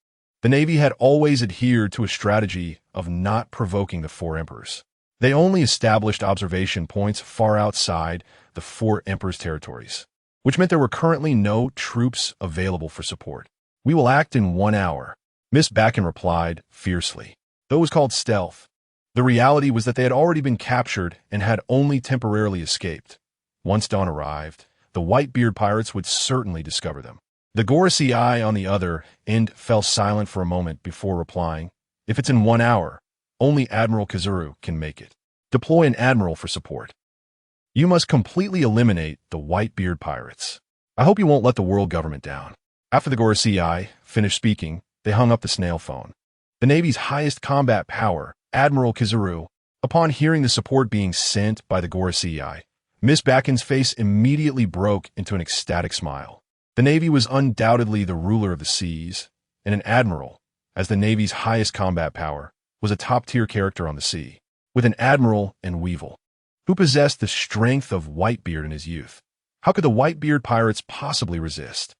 the Navy had always adhered to a strategy of not provoking the four emperors. They only established observation points far outside the four emperors' territories, which meant there were currently no troops available for support. "We will act in 1 hour," Miss Bakken replied fiercely. Though it was called stealth, the reality was that they had already been captured and had only temporarily escaped. Once dawn arrived, the Whitebeard pirates would certainly discover them. The Gorosei, on the other end, fell silent for a moment before replying, "If it's in 1 hour, only Admiral Kazuru can make it. Deploy an admiral for support. You must completely eliminate the Whitebeard pirates. I hope you won't let the world government down." After the Gorosei finished speaking, they hung up the snail phone. The Navy's highest combat power, Admiral Kazuru, upon hearing the support being sent by the Gorosei, Miss Bakken's face immediately broke into an ecstatic smile. The Navy was undoubtedly the ruler of the seas, and an admiral, as the Navy's highest combat power, was a top-tier character on the sea. With an admiral and Weevil, who possessed the strength of Whitebeard in his youth, how could the Whitebeard pirates possibly resist?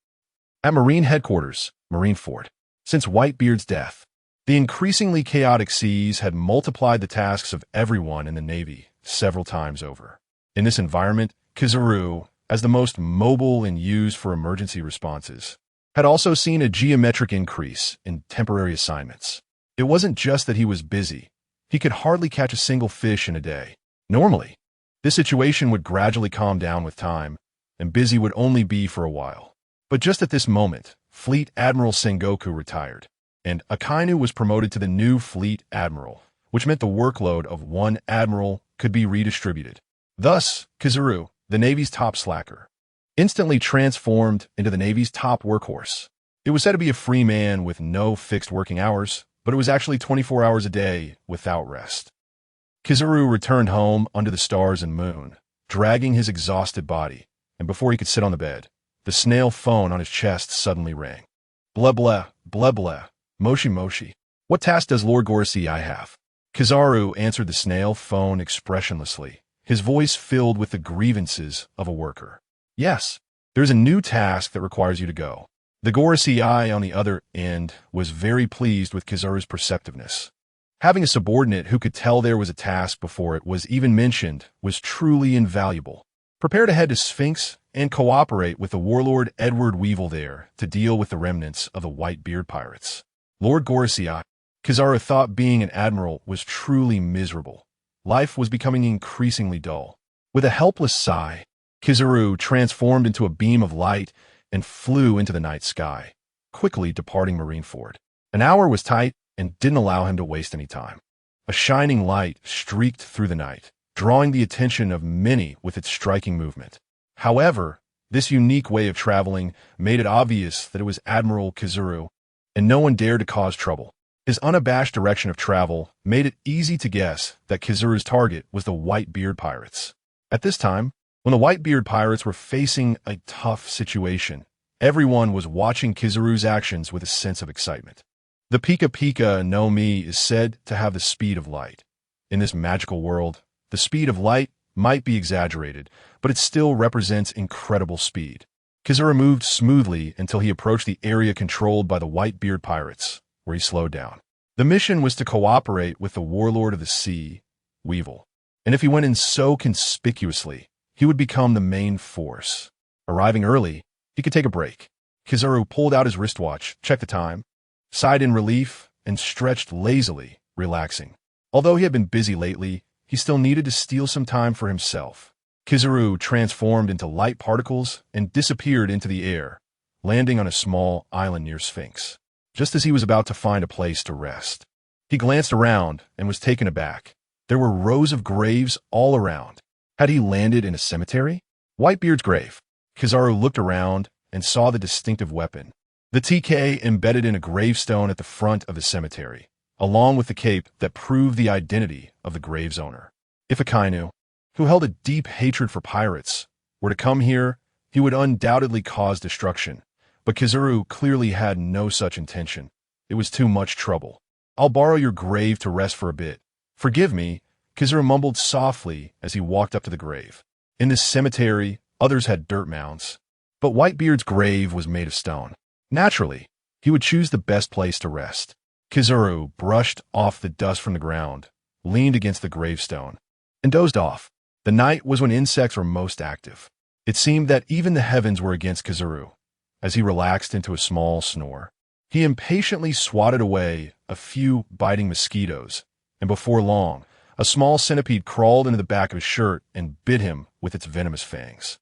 At Marine Headquarters, Marineford, since Whitebeard's death, the increasingly chaotic seas had multiplied the tasks of everyone in the Navy several times over. In this environment, Kazuru, as the most mobile and used for emergency responses, had also seen a geometric increase in temporary assignments. It wasn't just that he was busy. He could hardly catch a single fish in a day. Normally, this situation would gradually calm down with time, and busy would only be for a while. But just at this moment, Fleet Admiral Sengoku retired. and Akainu was promoted to the new fleet admiral, which meant the workload of one admiral could be redistributed. Thus, Kizaru, the Navy's top slacker, instantly transformed into the Navy's top workhorse. It was said to be a free man with no fixed working hours, but it was actually 24 hours a day without rest. Kizaru returned home under the stars and moon, dragging his exhausted body, and before he could sit on the bed, the snail phone on his chest suddenly rang. Blah blah, blah blah, moshi moshi. What task does Lord Gorosei have? Kizaru answered the snail phone expressionlessly, his voice filled with the grievances of a worker. Yes, there's a new task that requires you to go. The Gorosei on the other end was very pleased with Kizaru's perceptiveness. Having a subordinate who could tell there was a task before it was even mentioned was truly invaluable. Prepare to head to Sphinx and cooperate with the warlord Edward Weevil there to deal with the remnants of the White-Beard pirates. Lord Gorosei, Kizaru thought being an admiral was truly miserable. Life was becoming increasingly dull. With a helpless sigh, Kizaru transformed into a beam of light and flew into the night sky, quickly departing Marineford. An hour was tight and didn't allow him to waste any time. A shining light streaked through the night, drawing the attention of many with its striking movement. However, this unique way of traveling made it obvious that it was Admiral Kizaru, and no one dared to cause trouble. His unabashed direction of travel made it easy to guess that Kizaru's target was the White-Beard pirates. At this time, when the White-Beard pirates were facing a tough situation, everyone was watching Kizaru's actions with a sense of excitement. The Pika Pika no Mi is said to have the speed of light. In this magical world, the speed of light might be exaggerated, but it still represents incredible speed. Kizaru moved smoothly until he approached the area controlled by the White-Beard pirates, where he slowed down. The mission was to cooperate with the warlord of the sea, Weevil, and if he went in so conspicuously, he would become the main force. Arriving early, he could take a break. Kizaru pulled out his wristwatch, checked the time, sighed in relief, and stretched lazily, relaxing. Although he had been busy lately, he still needed to steal some time for himself. Kizaru transformed into light particles and disappeared into the air, landing on a small island near Sphinx. Just as he was about to find a place to rest, he glanced around and was taken aback. There were rows of graves all around. Had he landed in a cemetery? Whitebeard's grave. Kizaru looked around and saw the distinctive weapon, the TK embedded in a gravestone at the front of the cemetery, along with the cape that proved the identity of the grave's owner. If Akainu, who held a deep hatred for pirates, were to come here, he would undoubtedly cause destruction, but Kizaru clearly had no such intention. It was too much trouble. I'll borrow your grave to rest for a bit. Forgive me, Kizaru mumbled softly as he walked up to the grave. In this cemetery, others had dirt mounds, but Whitebeard's grave was made of stone. Naturally, he would choose the best place to rest. Kizaru brushed off the dust from the ground, leaned against the gravestone, and dozed off. The night was when insects were most active. It seemed that even the heavens were against Kizaru. As he relaxed into a small snore, he impatiently swatted away a few biting mosquitoes, and before long, a small centipede crawled into the back of his shirt and bit him with its venomous fangs.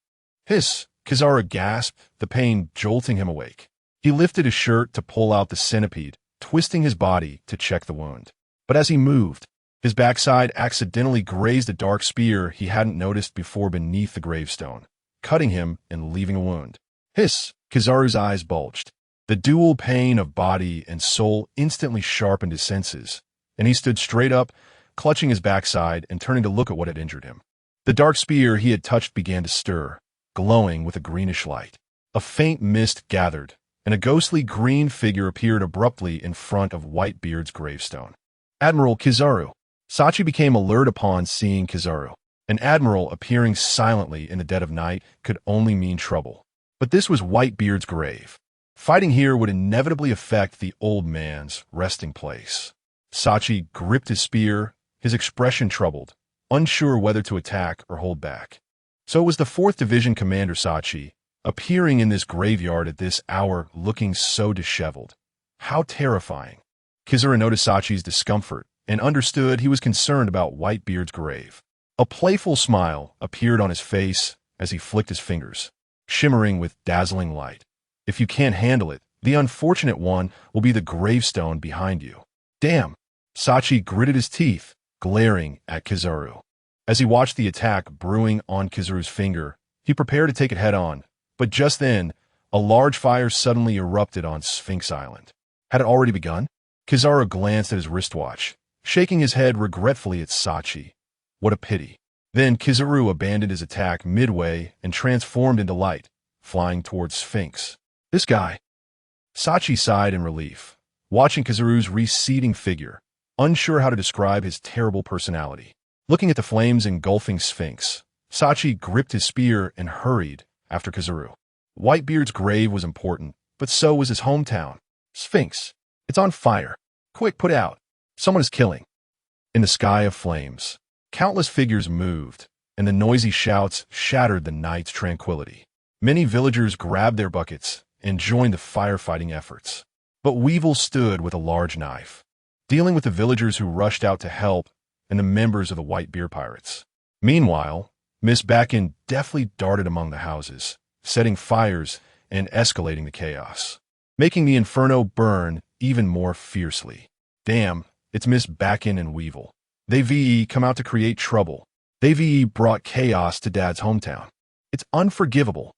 Hiss! Kizaru gasped, the pain jolting him awake. He lifted his shirt to pull out the centipede, twisting his body to check the wound. But as he moved, his backside accidentally grazed a dark spear he hadn't noticed before beneath the gravestone, cutting him and leaving a wound. Hiss! Kizaru's eyes bulged. The dual pain of body and soul instantly sharpened his senses, and he stood straight up, clutching his backside and turning to look at what had injured him. The dark spear he had touched began to stir, glowing with a greenish light. A faint mist gathered, and a ghostly green figure appeared abruptly in front of Whitebeard's gravestone. Admiral Kizaru. Sachi became alert upon seeing Kizaru. An admiral appearing silently in the dead of night could only mean trouble. But this was Whitebeard's grave. Fighting here would inevitably affect the old man's resting place. Sachi gripped his spear, his expression troubled, unsure whether to attack or hold back. So it was the 4th Division Commander Sachi, appearing in this graveyard at this hour looking so disheveled. How terrifying. Kizaru noticed Sachi's discomfort and understood he was concerned about Whitebeard's grave. A playful smile appeared on his face as he flicked his fingers, shimmering with dazzling light. If you can't handle it, The unfortunate one will be the gravestone behind you. Damn! Sachi gritted his teeth, glaring at Kizaru. As he watched the attack brewing on Kizaru's finger, he prepared to take it head-on, but just then, a large fire suddenly erupted on Sphinx Island. Had it already begun? Kizaru glanced at his wristwatch, shaking his head regretfully at Sachi. What a pity. Then Kizaru abandoned his attack midway and transformed into light, flying towards Sphinx. This guy. Sachi sighed in relief, watching Kizaru's receding figure, unsure how to describe his terrible personality. Looking at the flames engulfing Sphinx, Sachi gripped his spear and hurried after Kizaru. Whitebeard's grave was important, but so was his hometown. Sphinx. It's on fire. Quick, put out. Someone is killing. In the sky of flames, countless figures moved, and the noisy shouts shattered the night's tranquility. Many villagers grabbed their buckets and joined the firefighting efforts. But Weevil stood with a large knife, dealing with the villagers who rushed out to help and the members of the Whitebeard pirates. Meanwhile, Miss Bakken deftly darted among the houses, setting fires and escalating the chaos, making the inferno burn even more fiercely. Damn, it's Miss Bakken and Weevil. They VE come out to create trouble. They VE brought chaos to Dad's hometown. It's unforgivable.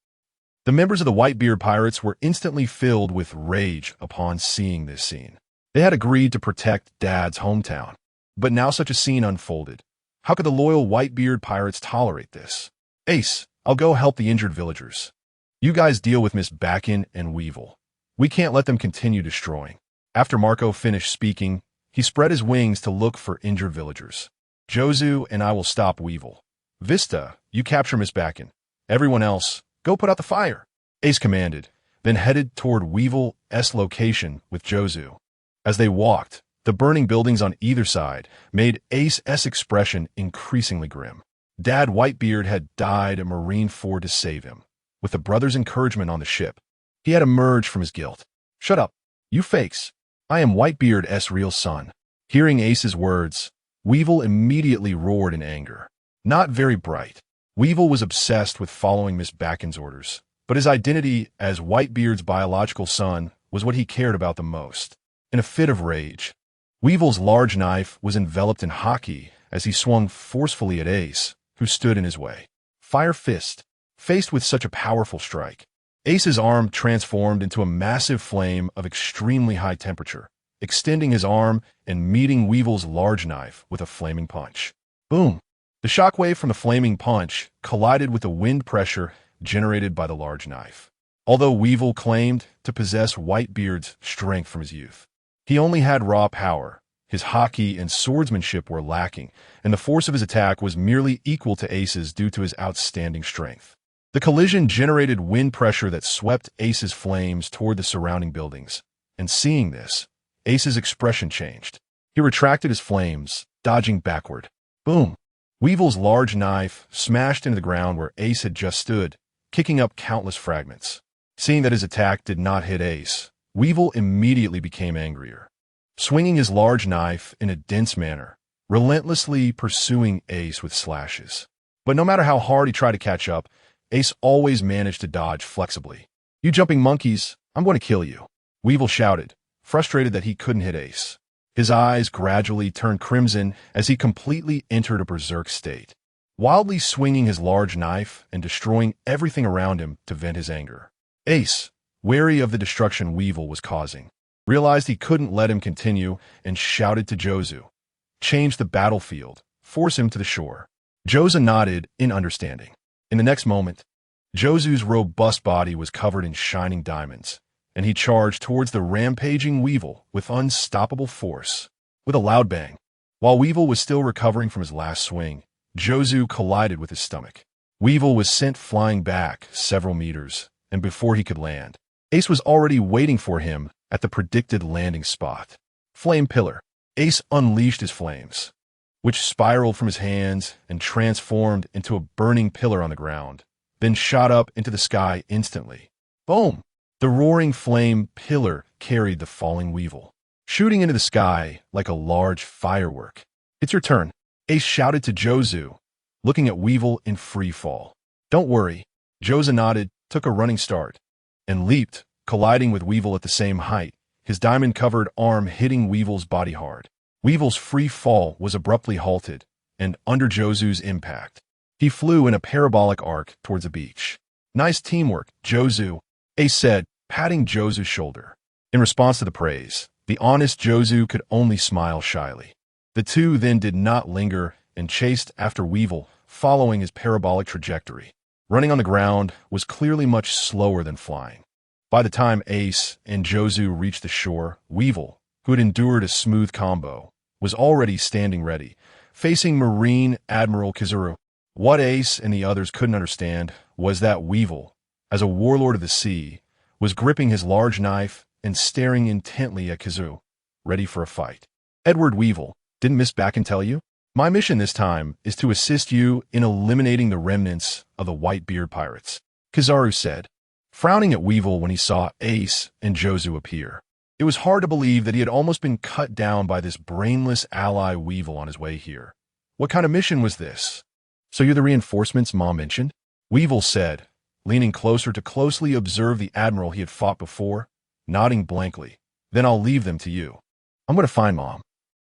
The members of the Whitebeard pirates were instantly filled with rage upon seeing this scene. They had agreed to protect Dad's hometown, but now such a scene unfolded. How could the loyal Whitebeard pirates tolerate this? Ace, I'll go help the injured villagers. You guys deal with Miss Bakken and Weevil. We can't let them continue destroying. After Marco finished speaking, he spread his wings to look for injured villagers. Jozu and I will stop Weevil. Vista, you capture Miss Bakken. Everyone else, go put out the fire. Ace commanded, then headed toward Weevil's location with Jozu. As they walked, the burning buildings on either side made Ace's expression increasingly grim. Dad Whitebeard had died at Marine Ford to save him. With the brothers' encouragement on the ship, he had emerged from his guilt. Shut up, you fakes. I am Whitebeard's real son. Hearing Ace's words, Weevil immediately roared in anger. Not very bright. Weevil was obsessed with following Miss Bakken's orders, but his identity as Whitebeard's biological son was what he cared about the most. In a fit of rage, Weevil's large knife was enveloped in hockey as he swung forcefully at Ace, who stood in his way. Fire Fist. Faced with such a powerful strike, Ace's arm transformed into a massive flame of extremely high temperature, extending his arm and meeting Weevil's large knife with a flaming punch. Boom! The shockwave from the flaming punch collided with the wind pressure generated by the large knife. Although Weevil claimed to possess Whitebeard's strength from his youth, he only had raw power. His hockey and swordsmanship were lacking, and the force of his attack was merely equal to Ace's due to his outstanding strength. The collision generated wind pressure that swept Ace's flames toward the surrounding buildings, and seeing this, Ace's expression changed. He retracted his flames, dodging backward. Boom! Weevil's large knife smashed into the ground where Ace had just stood, kicking up countless fragments. Seeing that his attack did not hit Ace, Weevil immediately became angrier, swinging his large knife in a dense manner, relentlessly pursuing Ace with slashes. But no matter how hard he tried to catch up, Ace always managed to dodge flexibly. You jumping monkeys, I'm going to kill you, Weevil shouted, frustrated that he couldn't hit Ace. His eyes gradually turned crimson as he completely entered a berserk state, wildly swinging his large knife and destroying everything around him to vent his anger. Ace, wary of the destruction Weevil was causing, realized he couldn't let him continue and shouted to Jozu, "Change the battlefield, force him to the shore." Jozu nodded in understanding. In the next moment, Jozu's robust body was covered in shining diamonds, and he charged towards the rampaging Weevil with unstoppable force. With a loud bang, while Weevil was still recovering from his last swing, Jozu collided with his stomach. Weevil was sent flying back several meters, and before he could land, Ace was already waiting for him at the predicted landing spot. Flame Pillar. Ace unleashed his flames, which spiraled from his hands and transformed into a burning pillar on the ground, then shot up into the sky instantly. Boom! The roaring flame pillar carried the falling Weevil, shooting into the sky like a large firework. It's your turn, Ace shouted to Jozu, looking at Weevil in free fall. Don't worry. Jozu nodded, took a running start, and leaped, colliding with Weevil at the same height, his diamond-covered arm hitting Weevil's body hard. Weevil's free fall was abruptly halted, and under Jozu's impact, he flew in a parabolic arc towards the beach. "Nice teamwork, Jozu," Ace said, patting Jozu's shoulder. In response to the praise, the honest Jozu could only smile shyly. The two then did not linger and chased after Weevil, following his parabolic trajectory. Running on the ground was clearly much slower than flying. By the time Ace and Jozu reached the shore, Weevil, who had endured a smooth combo, was already standing ready, facing Marine Admiral Kizuru. What Ace and the others couldn't understand was that Weevil, as a warlord of the sea, was gripping his large knife and staring intently at Kizuru, ready for a fight. "Edward Weevil, didn't Miss Backen tell you? My mission this time is to assist you in eliminating the remnants of the Whitebeard pirates," Kizaru said, frowning at Weevil when he saw Ace and Jozu appear. It was hard to believe that he had almost been cut down by this brainless ally Weevil on his way here. What kind of mission was this? "So you're the reinforcements Mom mentioned?" Weevil said, leaning closer to closely observe the admiral he had fought before, nodding blankly. "Then I'll leave them to you. I'm going to find Mom."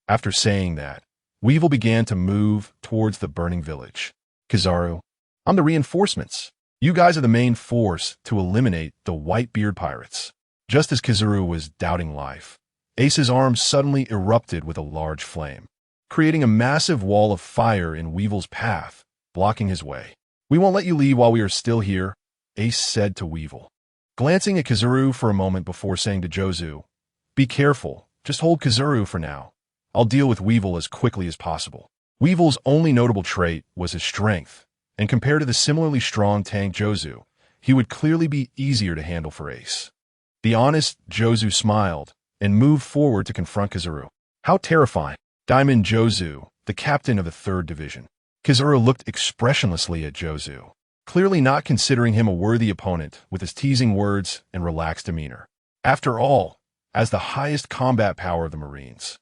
After saying that, Weevil began to move towards the burning village. "Kizaru, I'm the reinforcements. You guys are the main force to eliminate the Whitebeard pirates." Just as Kizuru was doubting life, Ace's arm suddenly erupted with a large flame, creating a massive wall of fire in Weevil's path, blocking his way. "We won't let you leave while we are still here," Ace said to Weevil, glancing at Kizuru for a moment before saying to Jozu, "Be careful, just hold Kizuru for now. I'll deal with Weevil as quickly as possible." Weevil's only notable trait was his strength, and compared to the similarly strong tank Jozu, he would clearly be easier to handle for Ace. The honest Jozu smiled and moved forward to confront Kizuru. "How terrifying." Diamond Jozu, the captain of the 3rd Division. Kizuru looked expressionlessly at Jozu, clearly not considering him a worthy opponent with his teasing words and relaxed demeanor. After all, as the highest combat power of the Marines,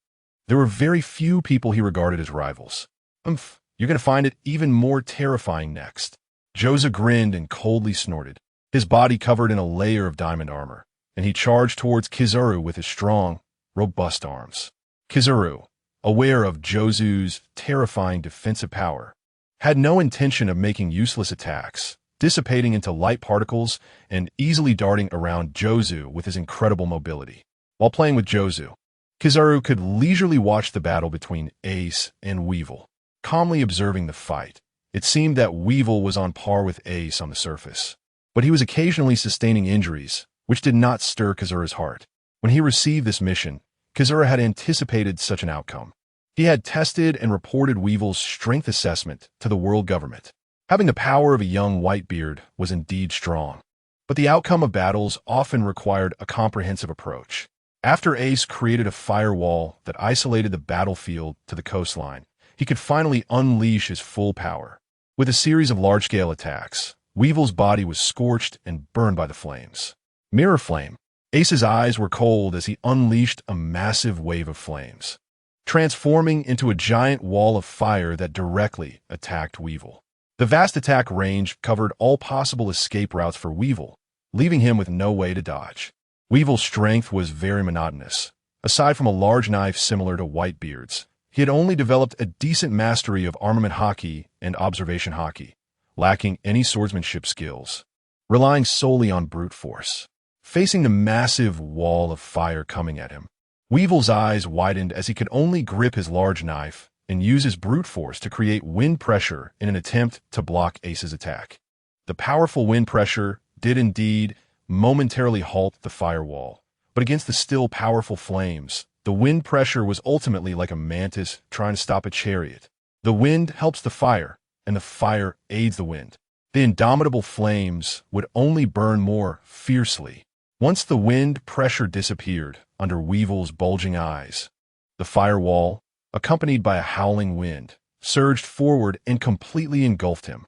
there were very few people he regarded as rivals. You're going to find it even more terrifying next." Jozu grinned and coldly snorted, his body covered in a layer of diamond armor, and he charged towards Kizuru with his strong, robust arms. Kizuru, aware of Jozu's terrifying defensive power, had no intention of making useless attacks, dissipating into light particles and easily darting around Jozu with his incredible mobility. While playing with Jozu, Kizuru could leisurely watch the battle between Ace and Weevil, calmly observing the fight. It seemed that Weevil was on par with Ace on the surface, but he was occasionally sustaining injuries, which did not stir Kizuru's heart. When he received this mission, Kizuru had anticipated such an outcome. He had tested and reported Weevil's strength assessment to the world government. Having the power of a young Whitebeard was indeed strong, but the outcome of battles often required a comprehensive approach. After Ace created a firewall that isolated the battlefield to the coastline, he could finally unleash his full power. With a series of large-scale attacks, Weevil's body was scorched and burned by the flames. Mirror flame. Ace's eyes were cold as he unleashed a massive wave of flames, transforming into a giant wall of fire that directly attacked Weevil. The vast attack range covered all possible escape routes for Weevil, leaving him with no way to dodge. Weevil's strength was very monotonous. Aside from a large knife similar to Whitebeard's, he had only developed a decent mastery of armament hockey and observation hockey, lacking any swordsmanship skills, relying solely on brute force. Facing the massive wall of fire coming at him, Weevil's eyes widened as he could only grip his large knife and use his brute force to create wind pressure in an attempt to block Ace's attack. The powerful wind pressure did indeed momentarily halt the firewall, but against the still powerful flames, the wind pressure was ultimately like a mantis trying to stop a chariot. The wind helps the fire, and the fire aids the wind. The indomitable flames would only burn more fiercely. Once the wind pressure disappeared under Weevil's bulging eyes, the firewall, accompanied by a howling wind, surged forward and completely engulfed him.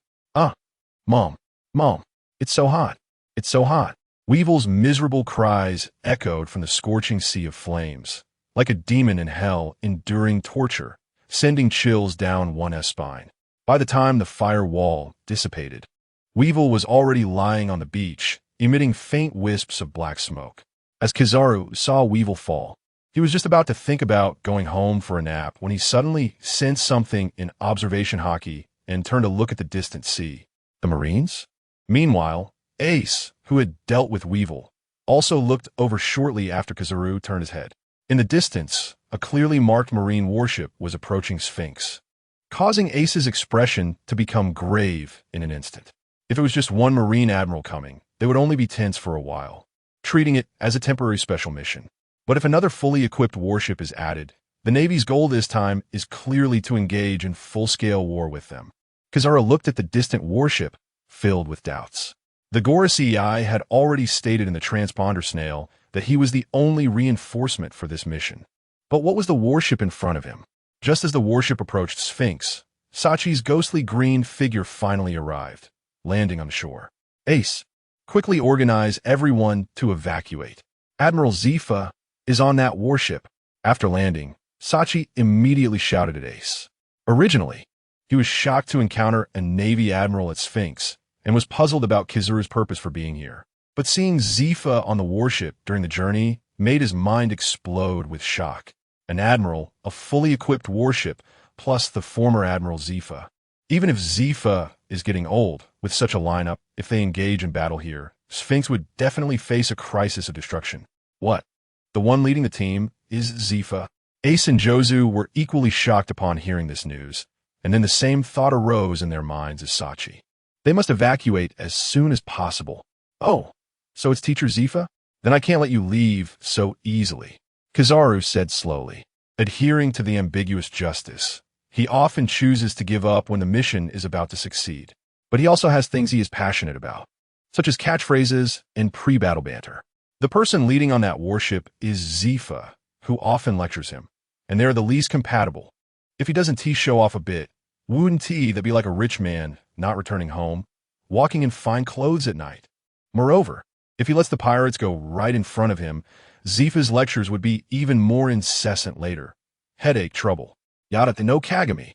Mom, it's so hot. It's so hot." Weevil's miserable cries echoed from the scorching sea of flames, like a demon in hell enduring torture, sending chills down one's spine. By the time the firewall dissipated, Weevil was already lying on the beach, emitting faint wisps of black smoke. As Kizaru saw Weevil fall, he was just about to think about going home for a nap when he suddenly sensed something in observation hockey and turned to look at the distant sea. The Marines? Meanwhile, Ace, who had dealt with Weevil, also looked over shortly after Kizaru turned his head. In the distance, a clearly marked Marine warship was approaching Sphinx, causing Ace's expression to become grave in an instant. If it was just one Marine admiral coming, they would only be tense for a while, treating it as a temporary special mission. But if another fully equipped warship is added, the Navy's goal this time is clearly to engage in full-scale war with them. Kizaru looked at the distant warship, filled with doubts. The Gorus EI had already stated in the transponder snail that he was the only reinforcement for this mission. But what was the warship in front of him? Just as the warship approached Sphinx, Sachi's ghostly green figure finally arrived, landing on the shore. Ace, quickly organize everyone to evacuate. Admiral Zifa is on that warship. After landing, Sachi immediately shouted at Ace. Originally, he was shocked to encounter a Navy admiral at Sphinx and was puzzled about Kizaru's purpose for being here. But seeing Zifa on the warship during the journey made his mind explode with shock. An admiral, a fully equipped warship, plus the former Admiral Zifa. Even if Zifa is getting old, with such a lineup, if they engage in battle here, Sphinx would definitely face a crisis of destruction. What? The one leading the team is Zifa. Ace and Jozu were equally shocked upon hearing this news, and then the same thought arose in their minds as Sachi. They must evacuate as soon as possible. Oh, so it's Teacher Zifa? Then I can't let you leave so easily, Kizaru said slowly. Adhering to the ambiguous justice, he often chooses to give up when the mission is about to succeed. But he also has things he is passionate about, such as catchphrases and pre-battle banter. The person leading on that warship is Zifa, who often lectures him, and they're the least compatible. If he doesn't show off a bit, wouldn't that be like a rich man not returning home, walking in fine clothes at night? Moreover, if he lets the pirates go right in front of him, Zifa's lectures would be even more incessant later. Headache trouble. Yada no Kagami.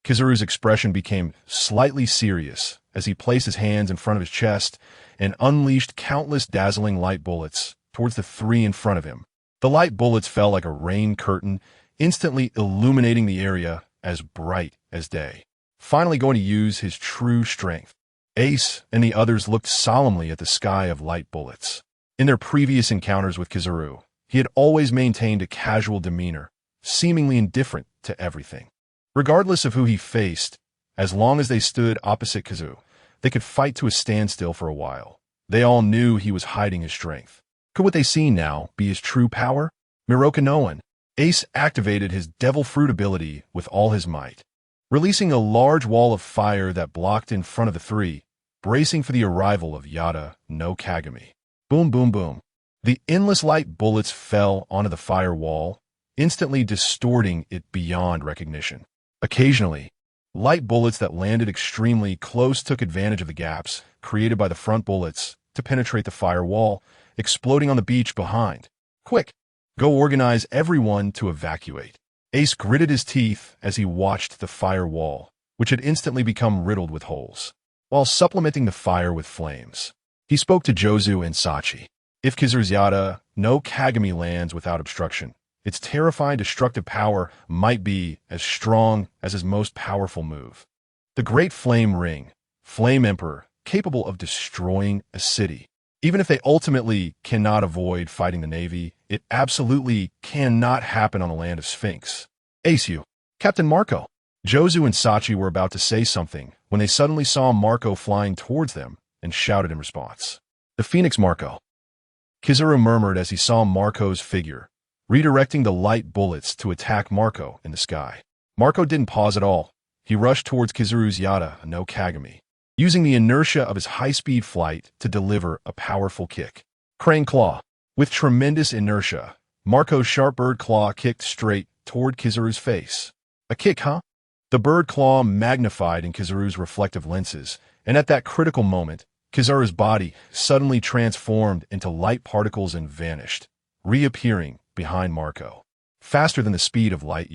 Kizaru's expression became slightly serious as he placed his hands in front of his chest and unleashed countless dazzling light bullets towards the three in front of him. The light bullets fell like a rain curtain, instantly illuminating the area as bright as day. Finally going to use his true strength. Ace and the others looked solemnly at the sky of light bullets. In their previous encounters with Kizaru, he had always maintained a casual demeanor, seemingly indifferent to everything. Regardless of who he faced, as long as they stood opposite Kizaru, they could fight to a standstill for a while. They all knew he was hiding his strength. Could what they see now be his true power? Miroka no one. Ace activated his devil fruit ability with all his might, releasing a large wall of fire that blocked in front of the three, bracing for the arrival of Yada no Kagami. Boom, boom, boom. The endless light bullets fell onto the fire wall, instantly distorting it beyond recognition. Occasionally, light bullets that landed extremely close took advantage of the gaps created by the front bullets to penetrate the fire wall, exploding on the beach behind. Quick, go organize everyone to evacuate. Ace gritted his teeth as he watched the fire wall, which had instantly become riddled with holes, while supplementing the fire with flames. He spoke to Jozu and Sachi. If Kizaru's Yada no Kagami lands without obstruction, its terrifying destructive power might be as strong as his most powerful move. The Great Flame Ring, Flame Emperor, capable of destroying a city. Even if they ultimately cannot avoid fighting the Navy, it absolutely cannot happen on the land of Sphinx. Ace you, Captain Marco. Jozu and Sachi were about to say something when they suddenly saw Marco flying towards them and shouted in response. The Phoenix Marco. Kizaru murmured as he saw Marco's figure, redirecting the light bullets to attack Marco in the sky. Marco didn't pause at all. He rushed towards Kizaru's Yada no Kagami, using the inertia of his high-speed flight to deliver a powerful kick. Crane Claw. With tremendous inertia, Marco's sharp bird claw kicked straight toward Kizaru's face. A kick, huh? The bird claw magnified in Kizaru's reflective lenses, and at that critical moment, Kizaru's body suddenly transformed into light particles and vanished, reappearing behind Marco, faster than the speed of light.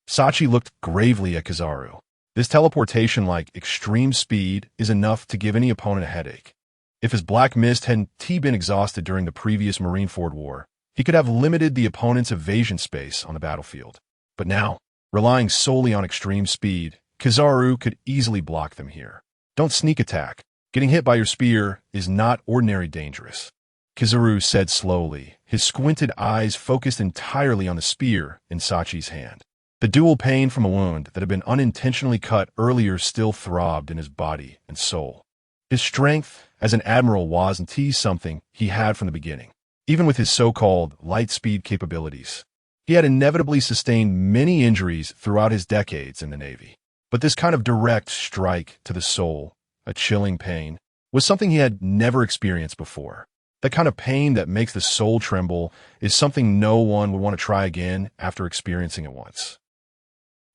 Sachi looked gravely at Kizaru. This teleportation-like extreme speed is enough to give any opponent a headache. If his black mist hadn't been exhausted during the previous Marineford War, he could have limited the opponent's evasion space on the battlefield. But now, relying solely on extreme speed, Kizaru could easily block them here. Don't sneak attack. Getting hit by your spear is not ordinary dangerous, Kizaru said slowly, his squinted eyes focused entirely on the spear in Sachi's hand. The dual pain from a wound that had been unintentionally cut earlier still throbbed in his body and soul. His strength as an admiral wasn't something he had from the beginning. Even with his so-called light-speed capabilities, he had inevitably sustained many injuries throughout his decades in the Navy. But this kind of direct strike to the soul, a chilling pain, was something he had never experienced before. That kind of pain that makes the soul tremble is something no one would want to try again after experiencing it once.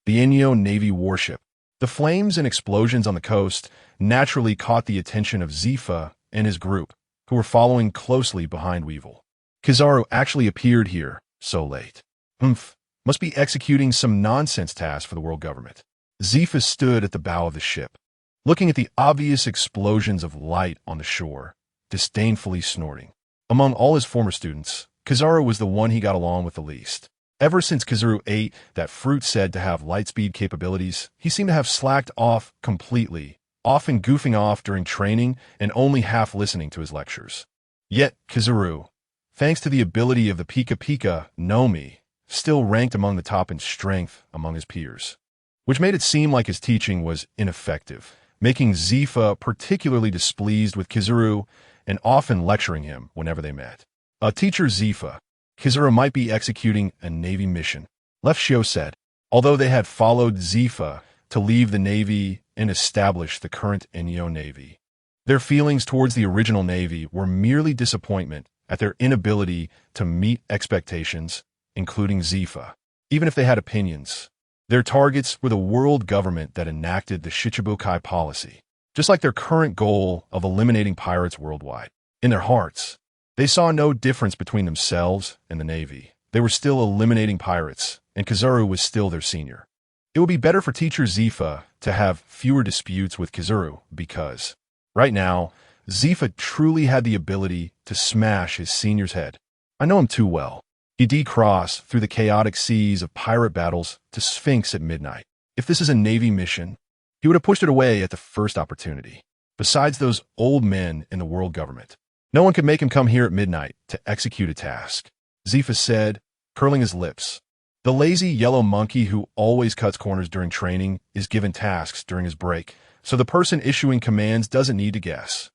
The Enel Navy warship. The flames and explosions on the coast naturally caught the attention of Zifa and his group, who were following closely behind Weevil. Kizaru actually appeared here so late. Must be executing some nonsense task for the world government. Zifa stood at the bow of the ship, looking at the obvious explosions of light on the shore, disdainfully snorting. Among all his former students, Kizaru was the one he got along with the least. Ever since Kizaru ate that fruit said to have lightspeed capabilities, he seemed to have slacked off completely, often goofing off during training and only half listening to his lectures. Yet Kizaru, thanks to the ability of the Pika Pika Nomi, still ranked among the top in strength among his peers, which made it seem like his teaching was ineffective, making Zifa particularly displeased with Kizaru and often lecturing him whenever they met. Teacher Zifa, Kizaru might be executing a Navy mission, Left Shio said, although they had followed Zifa to leave the Navy and establish the current Enel Navy. Their feelings towards the original Navy were merely disappointment at their inability to meet expectations, including Zifa. Even if they had opinions, their targets were the world government that enacted the Shichibukai policy, just like their current goal of eliminating pirates worldwide. In their hearts, they saw no difference between themselves and the Navy. They were still eliminating pirates, and Kizaru was still their senior. It would be better for Teacher Zifa to have fewer disputes with Kizaru because, right now, Zifa truly had the ability to smash his senior's head. I know him too well. He decrossed through the chaotic seas of pirate battles to Sphinx at midnight. If this is a Navy mission, he would have pushed it away at the first opportunity. Besides those old men in the world government, no one could make him come here at midnight to execute a task, Zifa said, curling his lips. The lazy yellow monkey who always cuts corners during training is given tasks during his break, so the person issuing commands doesn't need to guess.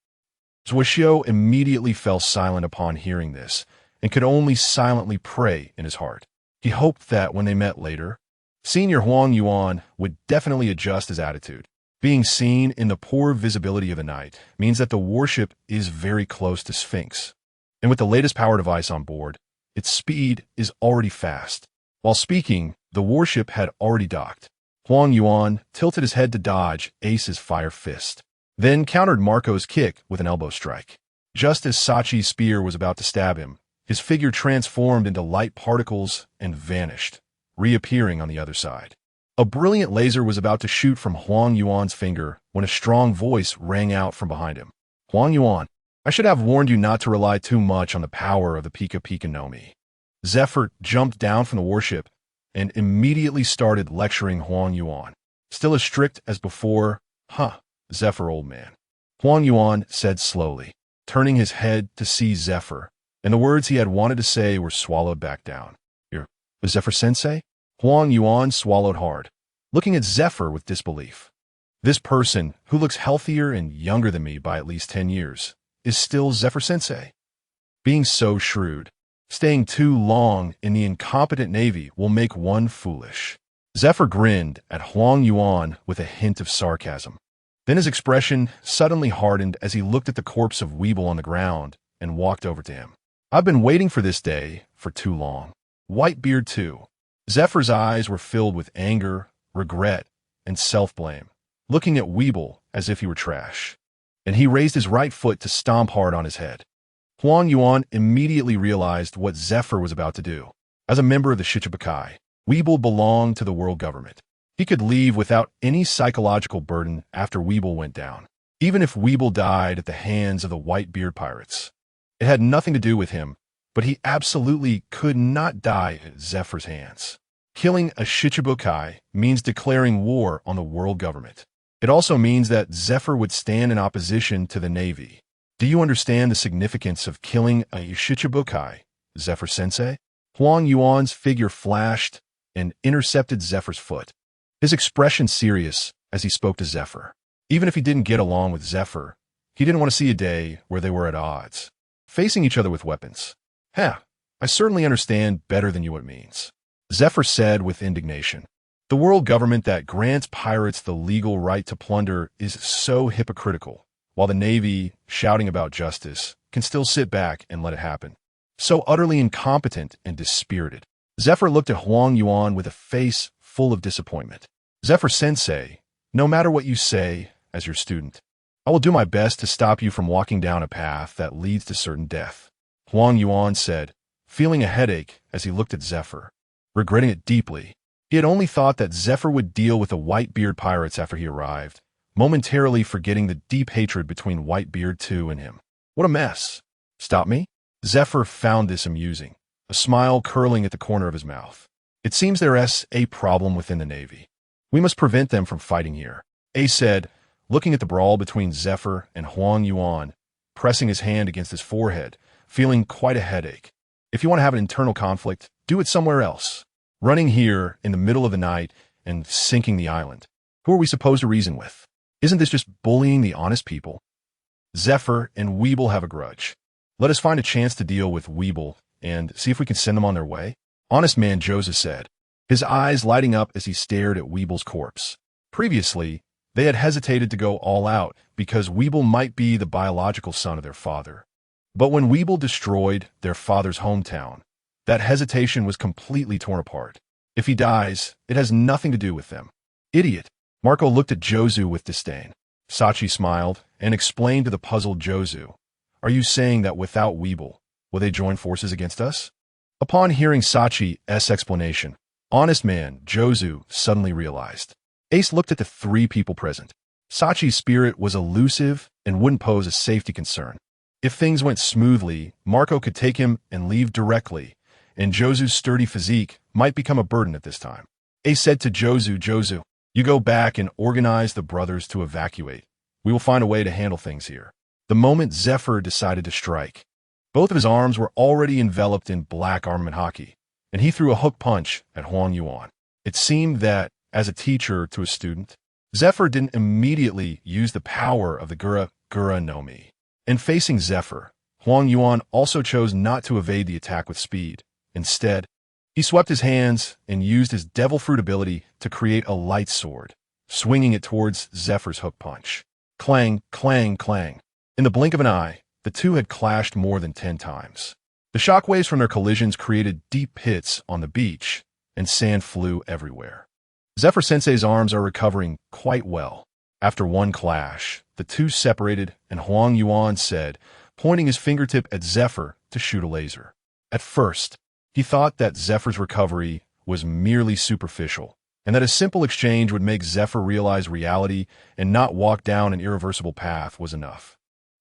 Zuishio immediately fell silent upon hearing this and could only silently pray in his heart. He hoped that when they met later, Senior Huang Yuan would definitely adjust his attitude. Being seen in the poor visibility of the night means that the warship is very close to Sphinx, and with the latest power device on board, its speed is already fast. While speaking, the warship had already docked. Huang Yuan tilted his head to dodge Ace's fire fist, then countered Marco's kick with an elbow strike. Just as Sachi's spear was about to stab him, his figure transformed into light particles and vanished, reappearing on the other side. A brilliant laser was about to shoot from Huang Yuan's finger when a strong voice rang out from behind him. Huang Yuan, I should have warned you not to rely too much on the power of the Pika Pika Nomi. Zephyr jumped down from the warship and immediately started lecturing Huang Yuan. Still as strict as before, Zephyr, old man. Huang Yuan said slowly, turning his head to see Zephyr, and the words he had wanted to say were swallowed back down. You're Zephyr-sensei? Huang Yuan swallowed hard, looking at Zephyr with disbelief. This person, who looks healthier and younger than me by at least 10 years, is still Zephyr-sensei. Being so shrewd, staying too long in the incompetent Navy will make one foolish. Zephyr grinned at Huang Yuan with a hint of sarcasm. Then his expression suddenly hardened as he looked at the corpse of Weeble on the ground and walked over to him. I've been waiting for this day for too long. Whitebeard too. Zephyr's eyes were filled with anger, regret, and self-blame, looking at Weeble as if he were trash. And he raised his right foot to stomp hard on his head. Huang Yuan immediately realized what Zephyr was about to do. As a member of the Shichibukai, Weeble belonged to the world government. He could leave without any psychological burden after Weeble went down. even if Weeble died at the hands of the Whitebeard pirates. It had nothing to do with him, but he absolutely could not die at Zephyr's hands. Killing a Shichibukai means declaring war on the world government. It also means that Zephyr would stand in opposition to the Navy. Do you understand the significance of killing a Shichibukai, Zephyr-sensei? Huang Yuan's figure flashed and intercepted Zephyr's foot. His expression serious as he spoke to Zephyr. Even if he didn't get along with Zephyr, he didn't want to see a day where they were at odds, facing each other with weapons. I certainly understand better than you what it means, Zephyr said with indignation. The world government that grants pirates the legal right to plunder is so hypocritical, while the Navy, shouting about justice, can still sit back and let it happen. So utterly incompetent and dispirited. Zephyr looked at Huang Yuan with a face full of disappointment. Zephyr-sensei, no matter what you say as your student, I will do my best to stop you from walking down a path that leads to certain death, Huang Yuan said, feeling a headache as he looked at Zephyr, regretting it deeply. He had only thought that Zephyr would deal with the Whitebeard pirates after he arrived, momentarily forgetting the deep hatred between Whitebeard 2 and him. What a mess. Stop me? Zephyr found this amusing, a smile curling at the corner of his mouth. It seems there's a problem within the Navy. We must prevent them from fighting here, A said, looking at the brawl between Zephyr and Huang Yuan, pressing his hand against his forehead, feeling quite a headache. If you want to have an internal conflict, do it somewhere else. Running here in the middle of the night and sinking the island. Who are we supposed to reason with? Isn't this just bullying the honest people? Zephyr and Weeble have a grudge. Let us find a chance to deal with Weeble and see if we can send them on their way. Honest man Joseph said, his eyes lighting up as he stared at Weeble's corpse. Previously, they had hesitated to go all out because Weeble might be the biological son of their father. But when Weeble destroyed their father's hometown, that hesitation was completely torn apart. If he dies, it has nothing to do with them. Idiot. Marco looked at Jozu with disdain. Sachi smiled and explained to the puzzled Jozu, are you saying that without Weeble, will they join forces against us? Upon hearing Sachi's explanation, honest man Jozu suddenly realized. Ace looked at the three people present. Sachi's spirit was elusive and wouldn't pose a safety concern. If things went smoothly, Marco could take him and leave directly, and Jozu's sturdy physique might become a burden at this time. Ace said to Jozu, you go back and organize the brothers to evacuate. We will find a way to handle things here. The moment Zephyr decided to strike, both of his arms were already enveloped in black armament hockey, and he threw a hook punch at Huang Yuan. It seemed that, as a teacher to a student, Zephyr didn't immediately use the power of the Gura no Mi. And facing Zephyr, Huang Yuan also chose not to evade the attack with speed. Instead, he swept his hands and used his devil fruit ability to create a light sword, swinging it towards Zephyr's hook punch. Clang, clang, clang. In the blink of an eye, the two had clashed more than 10 times. The shockwaves from their collisions created deep pits on the beach, and sand flew everywhere. Zephyr-sensei's arms are recovering quite well. After one clash, the two separated, and Huang Yuan said, pointing his fingertip at Zephyr to shoot a laser. At first, he thought that Zephyr's recovery was merely superficial, and that a simple exchange would make Zephyr realize reality and not walk down an irreversible path was enough.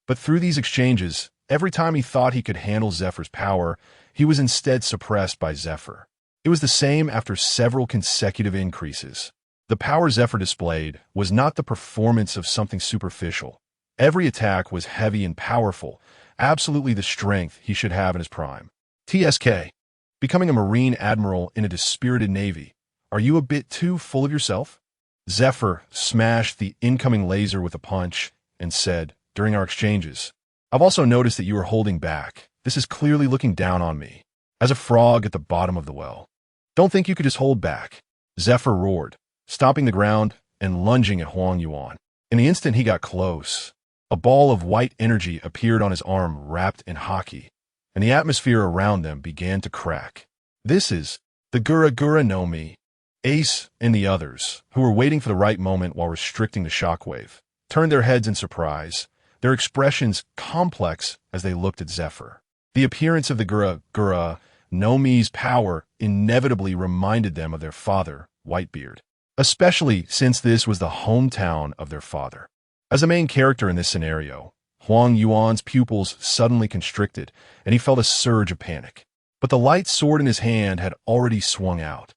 But through these exchanges, every time he thought he could handle Zephyr's power, he was instead suppressed by Zephyr. It was the same after several consecutive increases. The power Zephyr displayed was not the performance of something superficial. Every attack was heavy and powerful, absolutely the strength he should have in his prime. TSK. Becoming a Marine Admiral in a dispirited Navy. Are you a bit too full of yourself? Zephyr smashed the incoming laser with a punch and said, during our exchanges, I've also noticed that you are holding back. This is clearly looking down on me, as a frog at the bottom of the well. Don't think you could just hold back. Zephyr roared, stomping the ground and lunging at Huang Yuan. In the instant he got close, a ball of white energy appeared on his arm wrapped in hockey, and the atmosphere around them began to crack. This is the Gura no Mi. Ace and the others, who were waiting for the right moment while restricting the shockwave, turned their heads in surprise, their expressions complex as they looked at Zephyr. The appearance of the Gura no Mi's power inevitably reminded them of their father, Whitebeard, especially since this was the hometown of their father. As the main character in this scenario, Huang Yuan's pupils suddenly constricted, and he felt a surge of panic. But the light sword in his hand had already swung out,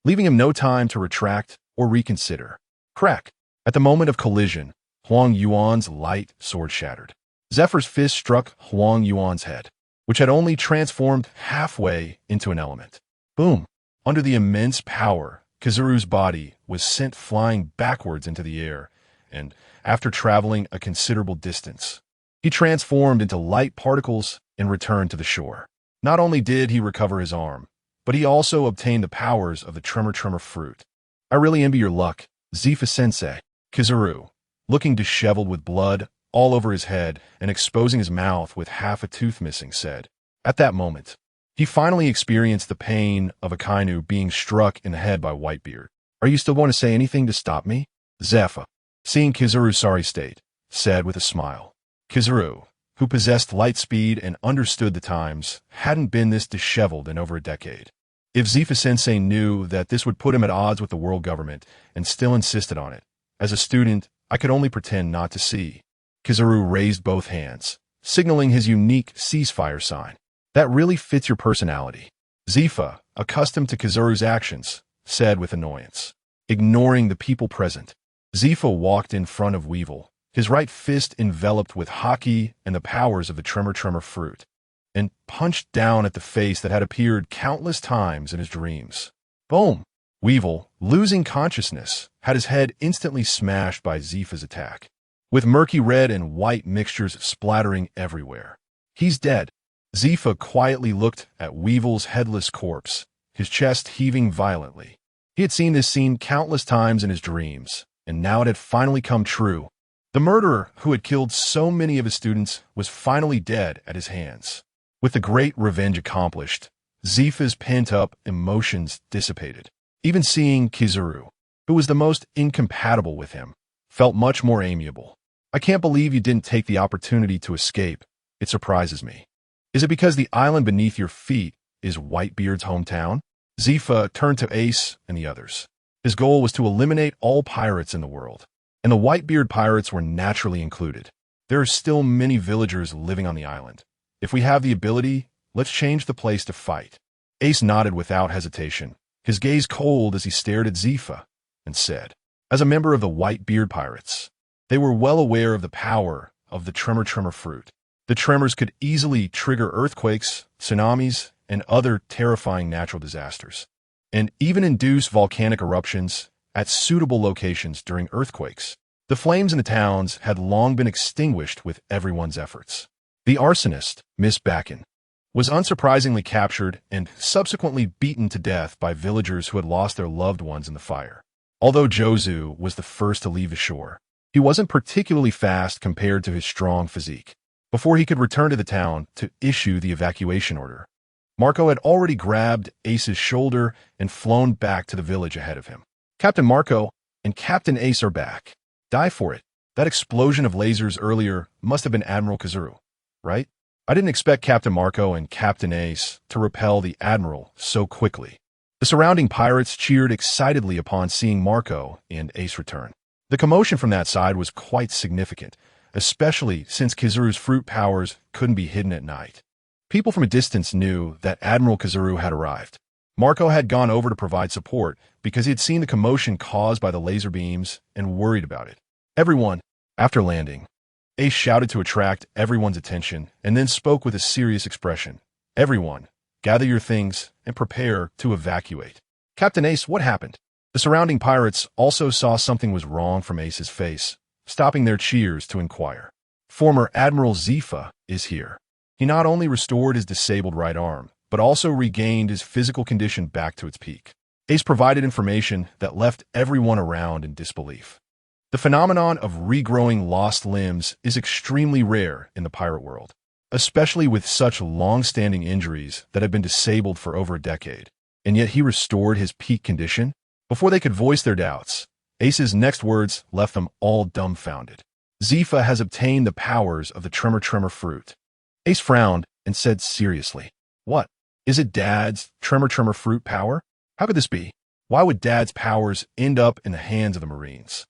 leaving him no time to retract or reconsider. Crack! At the moment of collision, Huang Yuan's light sword shattered. Zephyr's fist struck Huang Yuan's head, which had only transformed halfway into an element. Boom! Under the immense power, Kizaru's body was sent flying backwards into the air, and, after traveling a considerable distance, he transformed into light particles and returned to the shore. Not only did he recover his arm, but he also obtained the powers of the Tremor fruit. I really envy your luck, Zifa-sensei. Kizaru, looking disheveled with blood all over his head and exposing his mouth with half a tooth missing, said. At that moment, he finally experienced the pain of a Kainu being struck in the head by Whitebeard. Are you still going to say anything to stop me? Zephyr, seeing Kizaru's sorry state, said with a smile. Kizaru, who possessed light speed and understood the times, hadn't been this disheveled in over a decade. If Zifa-sensei knew that this would put him at odds with the world government and still insisted on it, as a student, I could only pretend not to see. Kizaru raised both hands, signaling his unique ceasefire sign. That really fits your personality. Zifa, accustomed to Kizaru's actions, said with annoyance. Ignoring the people present, Zifa walked in front of Weevil, his right fist enveloped with haki and the powers of the Tremor fruit, and punched down at the face that had appeared countless times in his dreams. Boom! Weevil, losing consciousness, had his head instantly smashed by Zifa's attack, with murky red and white mixtures splattering everywhere. He's dead. Zifa quietly looked at Weevil's headless corpse, his chest heaving violently. He had seen this scene countless times in his dreams, and now it had finally come true. The murderer who had killed so many of his students was finally dead at his hands. With the great revenge accomplished, Zifa's pent-up emotions dissipated. Even seeing Kizaru, who was the most incompatible with him, felt much more amiable. I can't believe you didn't take the opportunity to escape. It surprises me. Is it because the island beneath your feet is Whitebeard's hometown? Zifa turned to Ace and the others. His goal was to eliminate all pirates in the world, and the Whitebeard pirates were naturally included. There are still many villagers living on the island. If we have the ability, let's change the place to fight. Ace nodded without hesitation, his gaze cold as he stared at Zifa, and said, as a member of the Whitebeard pirates, they were well aware of the power of the Tremor fruit. The tremors could easily trigger earthquakes, tsunamis, and other terrifying natural disasters, and even induce volcanic eruptions at suitable locations during earthquakes. The flames in the towns had long been extinguished with everyone's efforts. The arsonist, Miss Bakken, was unsurprisingly captured and subsequently beaten to death by villagers who had lost their loved ones in the fire. Although Jozu was the first to leave the shore, he wasn't particularly fast compared to his strong physique. Before he could return to the town to issue the evacuation order, Marco had already grabbed Ace's shoulder and flown back to the village ahead of him. Captain Marco and Captain Ace are back. Die for it. That explosion of lasers earlier must have been Admiral Kizaru, right? I didn't expect Captain Marco and Captain Ace to repel the Admiral so quickly. The surrounding pirates cheered excitedly upon seeing Marco and Ace return. The commotion from that side was quite significant, especially since Kizaru's fruit powers couldn't be hidden at night. People from a distance knew that Admiral Kizaru had arrived. Marco had gone over to provide support because he had seen the commotion caused by the laser beams and worried about it. Everyone, after landing, Ace shouted to attract everyone's attention and then spoke with a serious expression. Everyone, gather your things and prepare to evacuate. Captain Ace, what happened? The surrounding pirates also saw something was wrong from Ace's face, stopping their cheers to inquire. Former Admiral Zifa is here. He not only restored his disabled right arm, but also regained his physical condition back to its peak. Ace provided information that left everyone around in disbelief. The phenomenon of regrowing lost limbs is extremely rare in the pirate world, especially with such long-standing injuries that have been disabled for over a decade. And yet he restored his peak condition? Before they could voice their doubts, Ace's next words left them all dumbfounded. Zifa has obtained the powers of the Tremor fruit. Ace frowned and said seriously, what? Is it Dad's Tremor fruit power? How could this be? Why would Dad's powers end up in the hands of the Marines?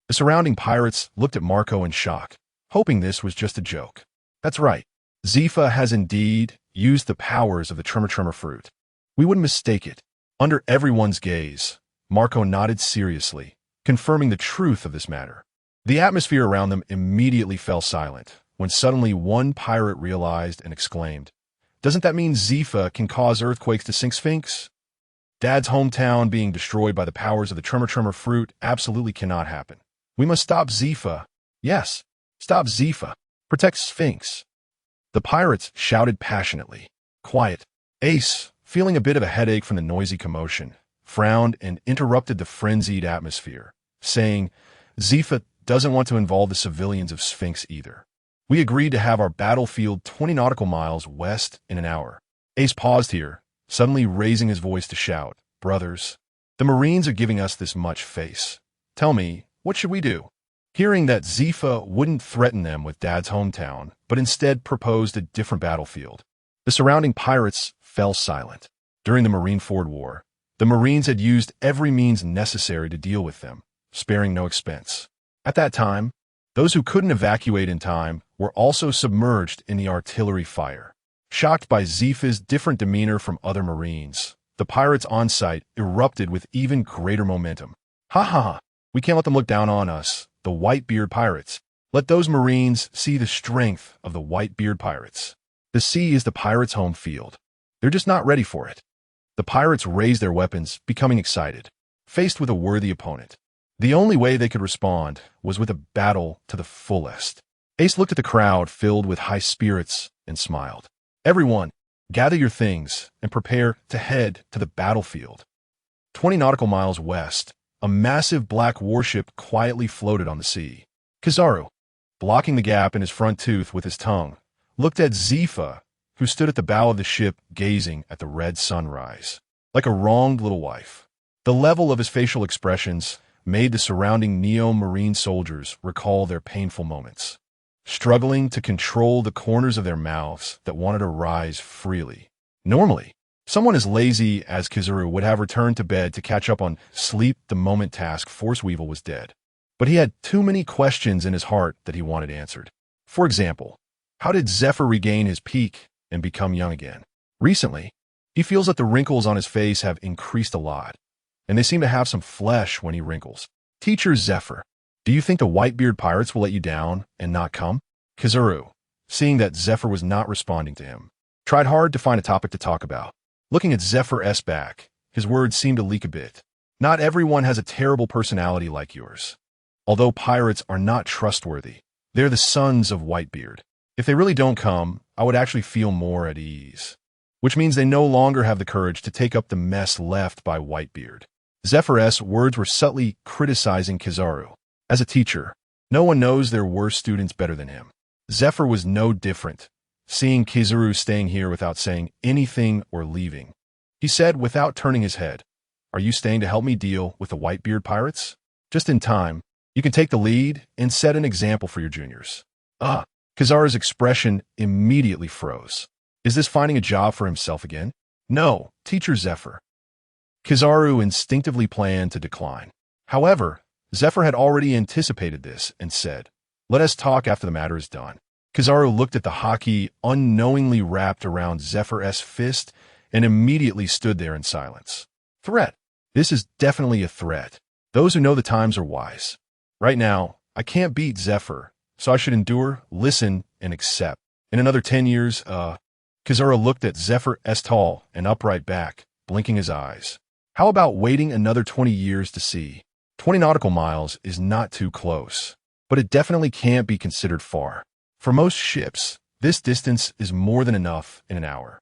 The surrounding pirates looked at Marco in shock, hoping this was just a joke. That's right. Zifa has indeed used the powers of the Tremor fruit. We wouldn't mistake it. Under everyone's gaze, Marco nodded seriously, confirming the truth of this matter. The atmosphere around them immediately fell silent, when suddenly one pirate realized and exclaimed, "Doesn't that mean Zifa can cause earthquakes to sink Sphinx? Dad's hometown being destroyed by the powers of the Tremor fruit absolutely cannot happen. We must stop Zifa. Yes, stop Zifa. Protect Sphinx." The pirates shouted passionately. Quiet. Ace, feeling a bit of a headache from the noisy commotion, frowned and interrupted the frenzied atmosphere, saying, "Zifa doesn't want to involve the civilians of Sphinx either. We agreed to have our battlefield 20 nautical miles west in an hour." Ace paused here, suddenly raising his voice to shout, "Brothers, the Marines are giving us this much face. Tell me, what should we do?" Hearing that Zifa wouldn't threaten them with Dad's hometown, but instead proposed a different battlefield, the surrounding pirates fell silent. During the Marineford War, the Marines had used every means necessary to deal with them, sparing no expense. At that time, those who couldn't evacuate in time were also submerged in the artillery fire. Shocked by Zifa's different demeanor from other Marines, the pirates on site erupted with even greater momentum. "Ha ha ha! We can't let them look down on us, the Whitebeard pirates. Let those Marines see the strength of the Whitebeard pirates. The sea is the pirates' home field. They're just not ready for it." The pirates raised their weapons, becoming excited, faced with a worthy opponent. The only way they could respond was with a battle to the fullest. Ace looked at the crowd filled with high spirits and smiled. "Everyone, gather your things and prepare to head to the battlefield." 20 nautical miles west, a massive black warship quietly floated on the sea. Kizaru, blocking the gap in his front tooth with his tongue, looked at Zifa, who stood at the bow of the ship gazing at the red sunrise, like a wronged little wife. The level of his facial expressions made the surrounding Neo-Marine soldiers recall their painful moments, struggling to control the corners of their mouths that wanted to rise freely. Normally, someone as lazy as Kizaru would have returned to bed to catch up on sleep the moment Task Force Weevil was dead. But he had too many questions in his heart that he wanted answered. For example, how did Zephyr regain his peak and become young again? Recently, he feels that the wrinkles on his face have increased a lot, and they seem to have some flesh when he wrinkles. "Teacher Zephyr, do you think the Whitebeard pirates will let you down and not come?" Kizaru, seeing that Zephyr was not responding to him, tried hard to find a topic to talk about. Looking at Zephyr's back, his words seemed to leak a bit. "Not everyone has a terrible personality like yours. Although pirates are not trustworthy, they're the sons of Whitebeard. If they really don't come, I would actually feel more at ease. Which means they no longer have the courage to take up the mess left by Whitebeard." Zephyr's words were subtly criticizing Kizaru. As a teacher, no one knows their worst students better than him. Zephyr was no different, seeing Kizaru staying here without saying anything or leaving. He said without turning his head, "Are you staying to help me deal with the Whitebeard pirates? Just in time. You can take the lead and set an example for your juniors." Kizaru's expression immediately froze. Is this finding a job for himself again? "No, Teacher Zephyr." Kizaru instinctively planned to decline. However, Zephyr had already anticipated this and said, "Let us talk after the matter is done." Kizaru looked at the hockey unknowingly wrapped around Zephyr's fist and immediately stood there in silence. Threat. This is definitely a threat. Those who know the times are wise. Right now, I can't beat Zephyr, so I should endure, listen, and accept. In another 10 years, Kizaru looked at Zephyr's tall and upright back, blinking his eyes. How about waiting another 20 years to see? 20 nautical miles is not too close, but it definitely can't be considered far. For most ships, this distance is more than enough in an hour.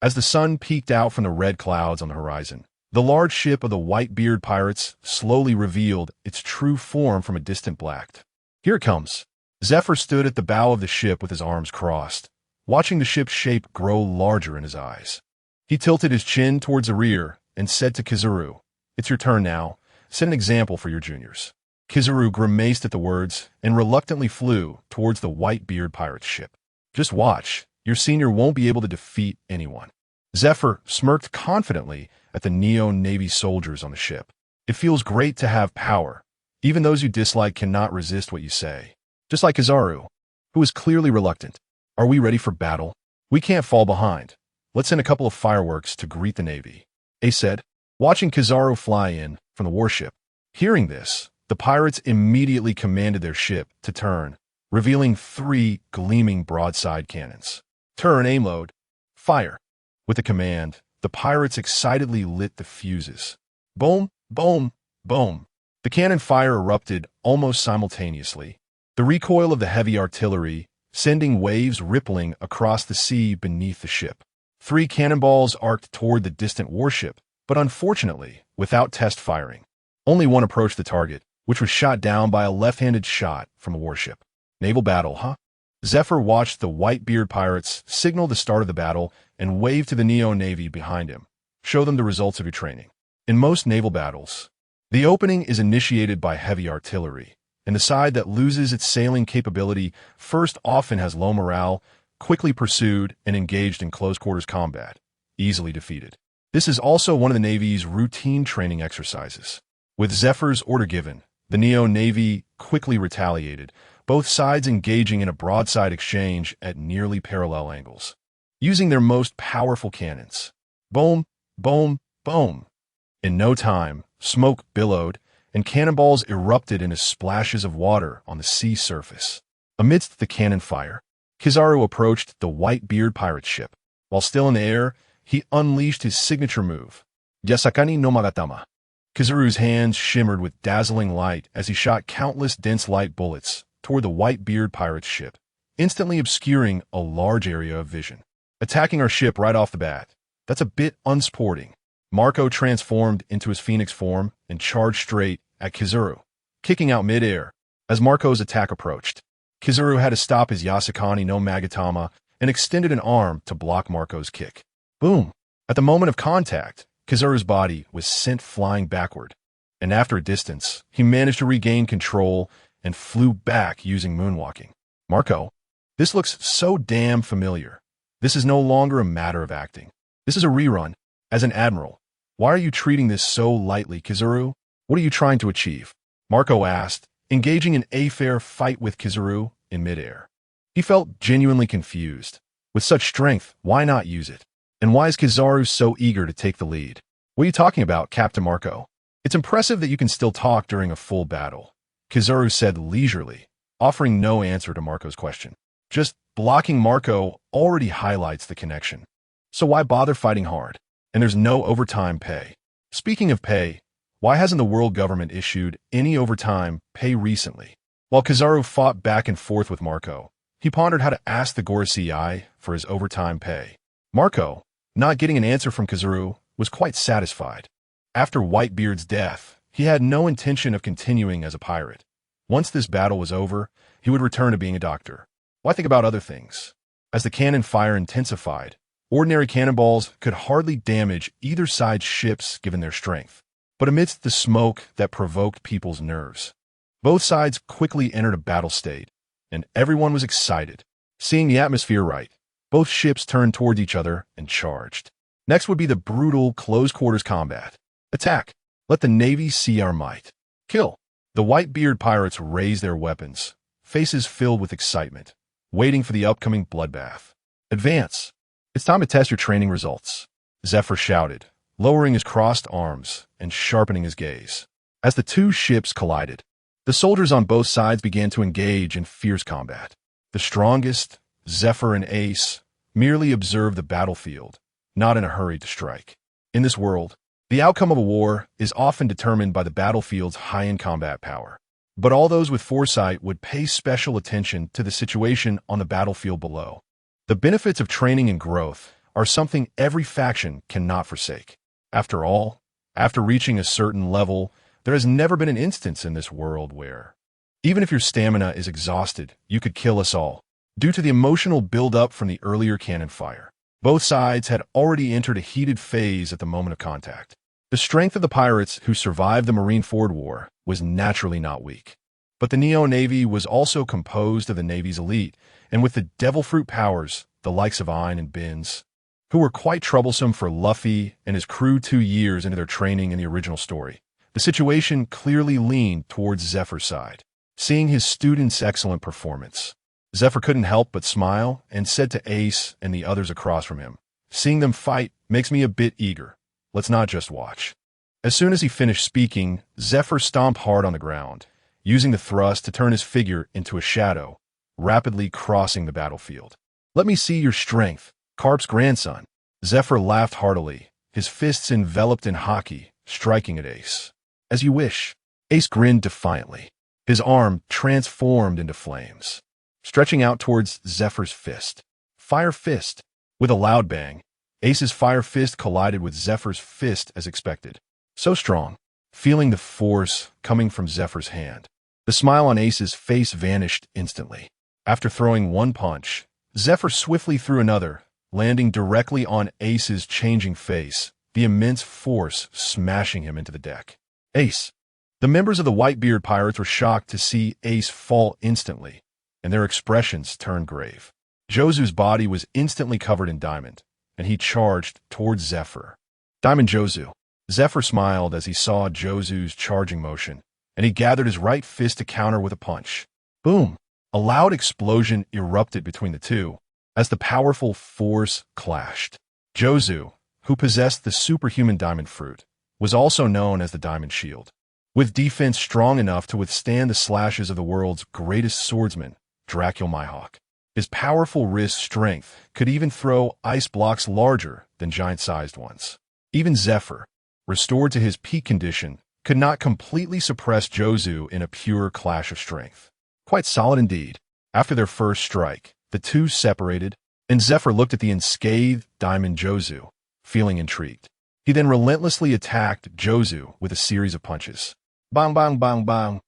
As the sun peeked out from the red clouds on the horizon, the large ship of the Whitebeard pirates slowly revealed its true form from a distant black. "Here it comes." Zephyr stood at the bow of the ship with his arms crossed, watching the ship's shape grow larger in his eyes. He tilted his chin towards the rear and said to Kizaru, "It's your turn now. Set an example for your juniors." Kizaru grimaced at the words and reluctantly flew towards the Whitebeard pirate's ship. "Just watch. Your senior won't be able to defeat anyone." Zephyr smirked confidently at the Neo-Navy soldiers on the ship. "It feels great to have power, Even those you dislike cannot resist what you say. Just like Kizaru, who was clearly reluctant. Are we ready for battle? We can't fall behind. Let's send a couple of fireworks to greet the Navy, Ace said, watching Kizaru fly in from the warship. Hearing this, the pirates immediately commanded their ship to turn, revealing 3 gleaming broadside cannons. Turn, aim load, fire. With the command, the pirates excitedly lit the fuses. Boom, boom, boom. The cannon fire erupted almost simultaneously. The recoil of the heavy artillery, sending waves rippling across the sea beneath the ship. 3 cannonballs arced toward the distant warship, but unfortunately, without test firing. Only one approached the target, which was shot down by a left-handed shot from a warship. Naval battle, huh? Zephyr watched the Whitebeard pirates signal the start of the battle and waved to the Neo Navy behind him. Show them the results of your training. In most naval battles, the opening is initiated by heavy artillery, and the side that loses its sailing capability first often has low morale, quickly pursued and engaged in close-quarters combat, easily defeated. This is also one of the Navy's routine training exercises. With Zephyr's order given, the Neo Navy quickly retaliated, both sides engaging in a broadside exchange at nearly parallel angles, using their most powerful cannons. Boom, boom, boom. In no time, smoke billowed, and cannonballs erupted into splashes of water on the sea surface. Amidst the cannon fire, Kizaru approached the Whitebeard pirate ship. While still in the air, he unleashed his signature move, Yasakani no Magatama. Kizaru's hands shimmered with dazzling light as he shot countless dense light bullets toward the Whitebeard pirate's ship, instantly obscuring a large area of vision. Attacking our ship right off the bat. That's a bit unsporting. Marco transformed into his phoenix form and charged straight at Kizaru, kicking out mid-air. As Marco's attack approached, Kizaru had to stop his Yasakani no Magatama and extended an arm to block Marco's kick. Boom! At the moment of contact, Kizaru's body was sent flying backward, and after a distance, he managed to regain control and flew back using moonwalking. Marco, this looks so damn familiar. This is no longer a matter of acting. This is a rerun. As an admiral, why are you treating this so lightly, Kizaru? What are you trying to achieve? Marco asked, engaging in a fair fight with Kizaru in midair. He felt genuinely confused. With such strength, why not use it? And why is Kizaru so eager to take the lead? What are you talking about, Captain Marco? It's impressive that you can still talk during a full battle, Kizaru said leisurely, offering no answer to Marco's question. Just blocking Marco already highlights the connection. So why bother fighting hard? And there's no overtime pay. Speaking of pay, why hasn't the world government issued any overtime pay recently? While Kizaru fought back and forth with Marco, he pondered how to ask the Gorosei for his overtime pay. Marco, not getting an answer from Kizaru, was quite satisfied. After Whitebeard's death, he had no intention of continuing as a pirate. Once this battle was over, he would return to being a doctor. Why think about other things? As the cannon fire intensified, ordinary cannonballs could hardly damage either side's ships given their strength. But amidst the smoke that provoked people's nerves, both sides quickly entered a battle state, and everyone was excited. Seeing the atmosphere right, both ships turned towards each other and charged. Next would be the brutal close-quarters combat. Attack. Let the Navy see our might. Kill. The Whitebeard pirates raised their weapons, faces filled with excitement, waiting for the upcoming bloodbath. Advance. It's time to test your training results, Zephyr shouted, lowering his crossed arms and sharpening his gaze. As the two ships collided, the soldiers on both sides began to engage in fierce combat. The strongest, Zephyr and Ace, merely observed the battlefield, not in a hurry to strike. In this world, the outcome of a war is often determined by the battlefield's high-end combat power. But all those with foresight would pay special attention to the situation on the battlefield below. The benefits of training and growth are something every faction cannot forsake. After all, after reaching a certain level, there has never been an instance in this world where, even if your stamina is exhausted, you could kill us all. Due to the emotional build-up from the earlier cannon fire, both sides had already entered a heated phase at the moment of contact. The strength of the pirates who survived the Marineford War was naturally not weak. But the Neo Navy was also composed of the Navy's elite, and with the devil fruit powers, the likes of Ein and Binz, who were quite troublesome for Luffy and his crew 2 years into their training in the original story. The situation clearly leaned towards Zephyr's side. Seeing his student's excellent performance, Zephyr couldn't help but smile and said to Ace and the others across from him, "Seeing them fight makes me a bit eager. Let's not just watch." As soon as he finished speaking, Zephyr stomped hard on the ground, using the thrust to turn his figure into a shadow, rapidly crossing the battlefield. "Let me see your strength, Carp's grandson." Zephyr laughed heartily, his fists enveloped in hockey, striking at Ace. "As you wish." Ace grinned defiantly. His arm transformed into flames, stretching out towards Zephyr's fist. Fire Fist. With a loud bang, Ace's Fire Fist collided with Zephyr's fist as expected. So strong, feeling the force coming from Zephyr's hand. The smile on Ace's face vanished instantly. After throwing one punch, Zephyr swiftly threw another, landing directly on Ace's changing face, the immense force smashing him into the deck. Ace. The members of the Whitebeard Pirates were shocked to see Ace fall instantly, and their expressions turned grave. Jozu's body was instantly covered in diamond, and he charged towards Zephyr. "Diamond Jozu." Zephyr smiled as he saw Jozu's charging motion, and he gathered his right fist to counter with a punch. Boom! A loud explosion erupted between the two as the powerful force clashed. Jozu, who possessed the superhuman diamond fruit, was also known as the Diamond Shield. With defense strong enough to withstand the slashes of the world's greatest swordsman, Dracul Mihawk. His powerful wrist strength could even throw ice blocks larger than giant-sized ones. Even Zephyr, restored to his peak condition, could not completely suppress Jozu in a pure clash of strength. Quite solid indeed. After their first strike, the two separated, and Zephyr looked at the unscathed Diamond Jozu, feeling intrigued. He then relentlessly attacked Jozu with a series of punches. Bang, bang, bang, bang.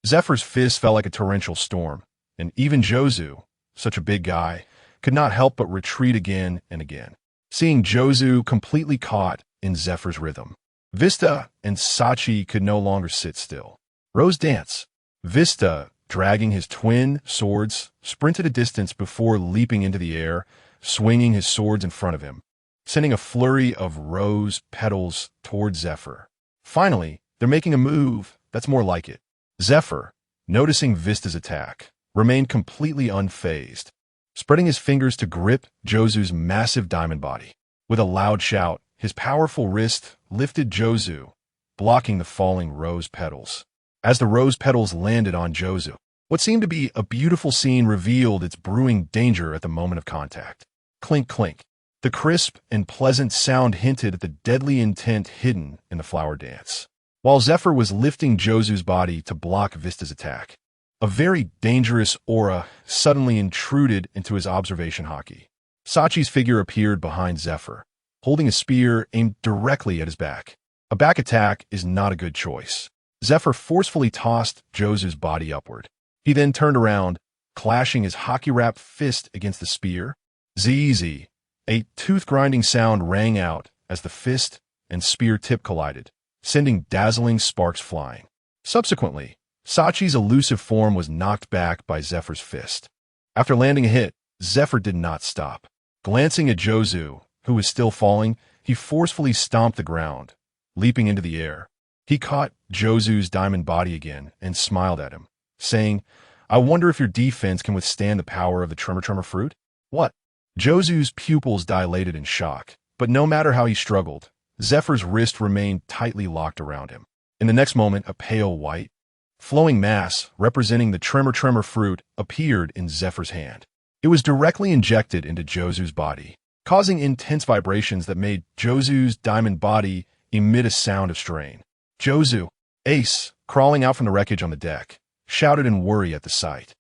Zephyr's fist fell like a torrential storm, and even Jozu, such a big guy, could not help but retreat again and again, seeing Jozu completely caught in Zephyr's rhythm. Vista and Sachi could no longer sit still. Rose Dance. Vista, dragging his twin swords, sprinted a distance before leaping into the air, swinging his swords in front of him, sending a flurry of rose petals toward Zephyr. Finally, they're making a move that's more like it. Zephyr, noticing Vista's attack, remained completely unfazed, spreading his fingers to grip Jozu's massive diamond body. With a loud shout, his powerful wrist lifted Jozu, blocking the falling rose petals. As the rose petals landed on Jozu, what seemed to be a beautiful scene revealed its brewing danger at the moment of contact. Clink, clink. The crisp and pleasant sound hinted at the deadly intent hidden in the flower dance. While Zephyr was lifting Jozu's body to block Vista's attack, a very dangerous aura suddenly intruded into his observation hockey. Sachi's figure appeared behind Zephyr, holding a spear aimed directly at his back. A back attack is not a good choice. Zephyr forcefully tossed Jozu's body upward. He then turned around, clashing his hockey-wrapped fist against the spear. Zzz. A tooth-grinding sound rang out as the fist and spear tip collided, sending dazzling sparks flying. Subsequently, Sachi's elusive form was knocked back by Zephyr's fist. After landing a hit, Zephyr did not stop. Glancing at Jozu, who was still falling, he forcefully stomped the ground, leaping into the air. He caught Jozu's diamond body again and smiled at him, saying, "I wonder if your defense can withstand the power of the Tremor fruit?" What? Jozu's pupils dilated in shock, but no matter how he struggled, Zephyr's wrist remained tightly locked around him. In the next moment, a pale white, flowing mass representing the Tremor fruit appeared in Zephyr's hand. It was directly injected into Jozu's body, causing intense vibrations that made Jozu's diamond body emit a sound of strain. Jozu, Ace, crawling out from the wreckage on the deck, shouted in worry at the sight.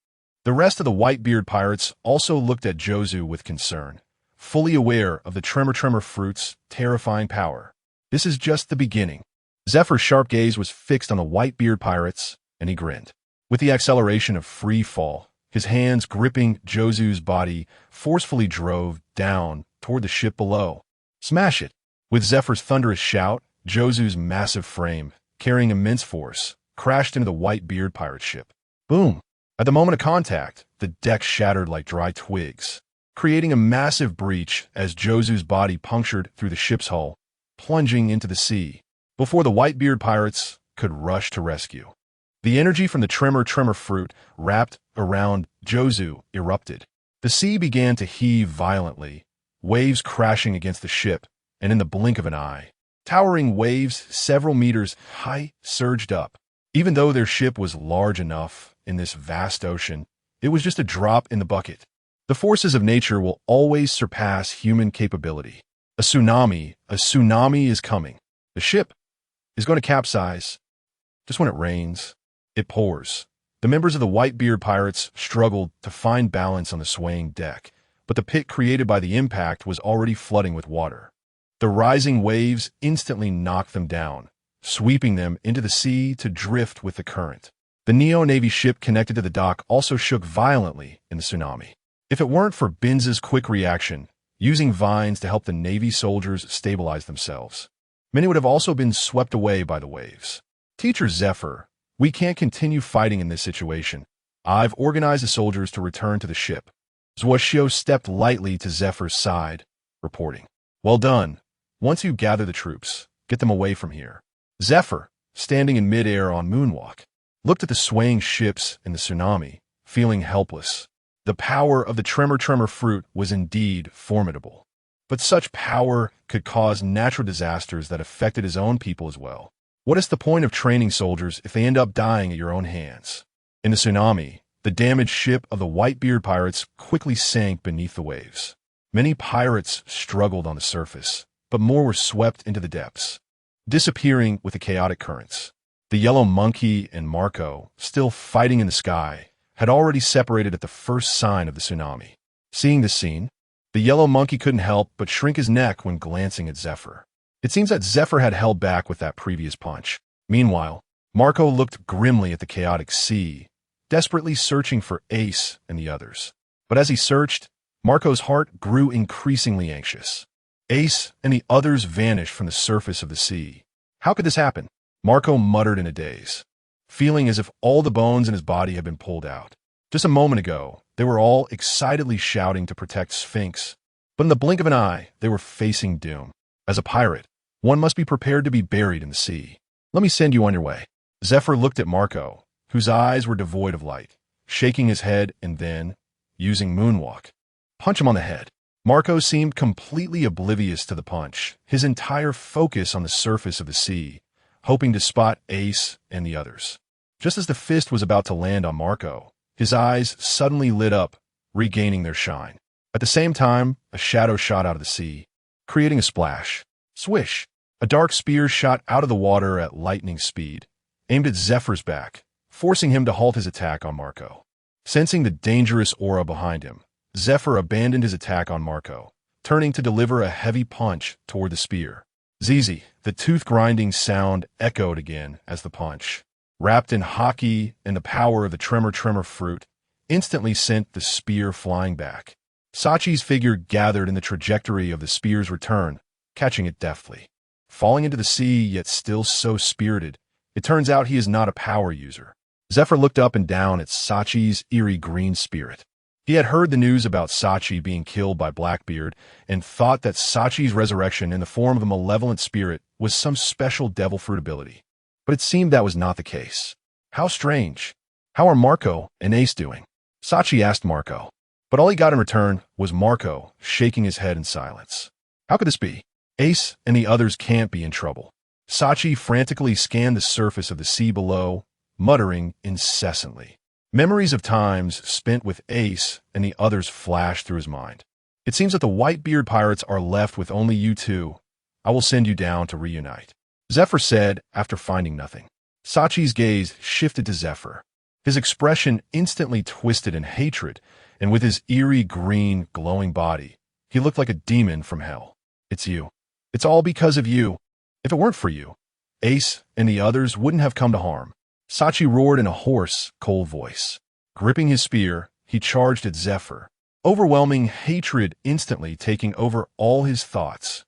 The rest of the Whitebeard Pirates also looked at Jozu with concern, fully aware of the Tremor fruit's terrifying power. This is just the beginning. Zephyr's sharp gaze was fixed on the Whitebeard Pirates, and he grinned. With the acceleration of free fall, his hands gripping Jozu's body forcefully drove down toward the ship below. Smash it! With Zephyr's thunderous shout, Jozu's massive frame, carrying immense force, crashed into the Whitebeard pirate ship. Boom! At the moment of contact, the deck shattered like dry twigs, creating a massive breach as Jozu's body punctured through the ship's hull, plunging into the sea. Before the Whitebeard pirates could rush to rescue. The energy from the tremor fruit wrapped around Jozu erupted. The sea began to heave violently, waves crashing against the ship, and in the blink of an eye, towering waves several meters high surged up. Even though their ship was large enough in this vast ocean, it was just a drop in the bucket. The forces of nature will always surpass human capability. A tsunami is coming. The ship is going to capsize. Just when it rains, it pours. The members of the Whitebeard pirates struggled to find balance on the swaying deck, but the pit created by the impact was already flooding with water. The rising waves instantly knocked them down, sweeping them into the sea to drift with the current. The Neo-Navy ship connected to the dock also shook violently in the tsunami. If it weren't for Binz's quick reaction, using vines to help the Navy soldiers stabilize themselves, many would have also been swept away by the waves. Teacher Zephyr, we can't continue fighting in this situation. I've organized the soldiers to return to the ship. Zhuoxiu stepped lightly to Zephyr's side, reporting, "Well done. Once you gather the troops, get them away from here." Zephyr, standing in midair on Moonwalk, looked at the swaying ships in the tsunami, feeling helpless. The power of the tremor fruit was indeed formidable. But such power could cause natural disasters that affected his own people as well. What is the point of training soldiers if they end up dying at your own hands? In the tsunami, the damaged ship of the Whitebeard pirates quickly sank beneath the waves. Many pirates struggled on the surface, but more were swept into the depths, disappearing with the chaotic currents. The Yellow Monkey and Marco, still fighting in the sky, had already separated at the first sign of the tsunami. Seeing this scene, the Yellow Monkey couldn't help but shrink his neck when glancing at Zephyr. It seems that Zephyr had held back with that previous punch. Meanwhile, Marco looked grimly at the chaotic sea, desperately searching for Ace and the others. But as he searched, Marco's heart grew increasingly anxious. Ace and the others vanished from the surface of the sea. How could this happen? Marco muttered in a daze, feeling as if all the bones in his body had been pulled out. Just a moment ago, they were all excitedly shouting to protect Sphinx, but in the blink of an eye, they were facing doom. As a pirate, one must be prepared to be buried in the sea. Let me send you on your way. Zephyr looked at Marco, whose eyes were devoid of light, shaking his head and then, using Moonwalk, punch him on the head. Marco seemed completely oblivious to the punch, his entire focus on the surface of the sea, hoping to spot Ace and the others. Just as the fist was about to land on Marco, his eyes suddenly lit up, regaining their shine. At the same time, a shadow shot out of the sea, creating a splash. Swish! A dark spear shot out of the water at lightning speed, aimed at Zephyr's back, forcing him to halt his attack on Marco. Sensing the dangerous aura behind him, Zephyr abandoned his attack on Marco, turning to deliver a heavy punch toward the spear. ZZ, the tooth-grinding sound echoed again as the punch, wrapped in hockey and the power of the tremor fruit, instantly sent the spear flying back. Sachi's figure gathered in the trajectory of the spear's return, catching it deftly. Falling into the sea, yet still so spirited, it turns out he is not a power user. Zephyr looked up and down at Sachi's eerie green spirit. He had heard the news about Sachi being killed by Blackbeard and thought that Sachi's resurrection in the form of a malevolent spirit was some special devil fruit ability. But it seemed that was not the case. How strange. How are Marco and Ace doing? Sachi asked Marco, but all he got in return was Marco shaking his head in silence. How could this be? Ace and the others can't be in trouble. Sachi frantically scanned the surface of the sea below, muttering incessantly. Memories of times spent with Ace and the others flashed through his mind. It seems that the Whitebeard pirates are left with only you two. I will send you down to reunite. Zephyr said after finding nothing. Sachi's gaze shifted to Zephyr. His expression instantly twisted in hatred, and with his eerie green, glowing body, he looked like a demon from hell. It's you. It's all because of you. If it weren't for you, Ace and the others wouldn't have come to harm. Sachi roared in a hoarse, cold voice. Gripping his spear, he charged at Zephyr, overwhelming hatred instantly taking over all his thoughts.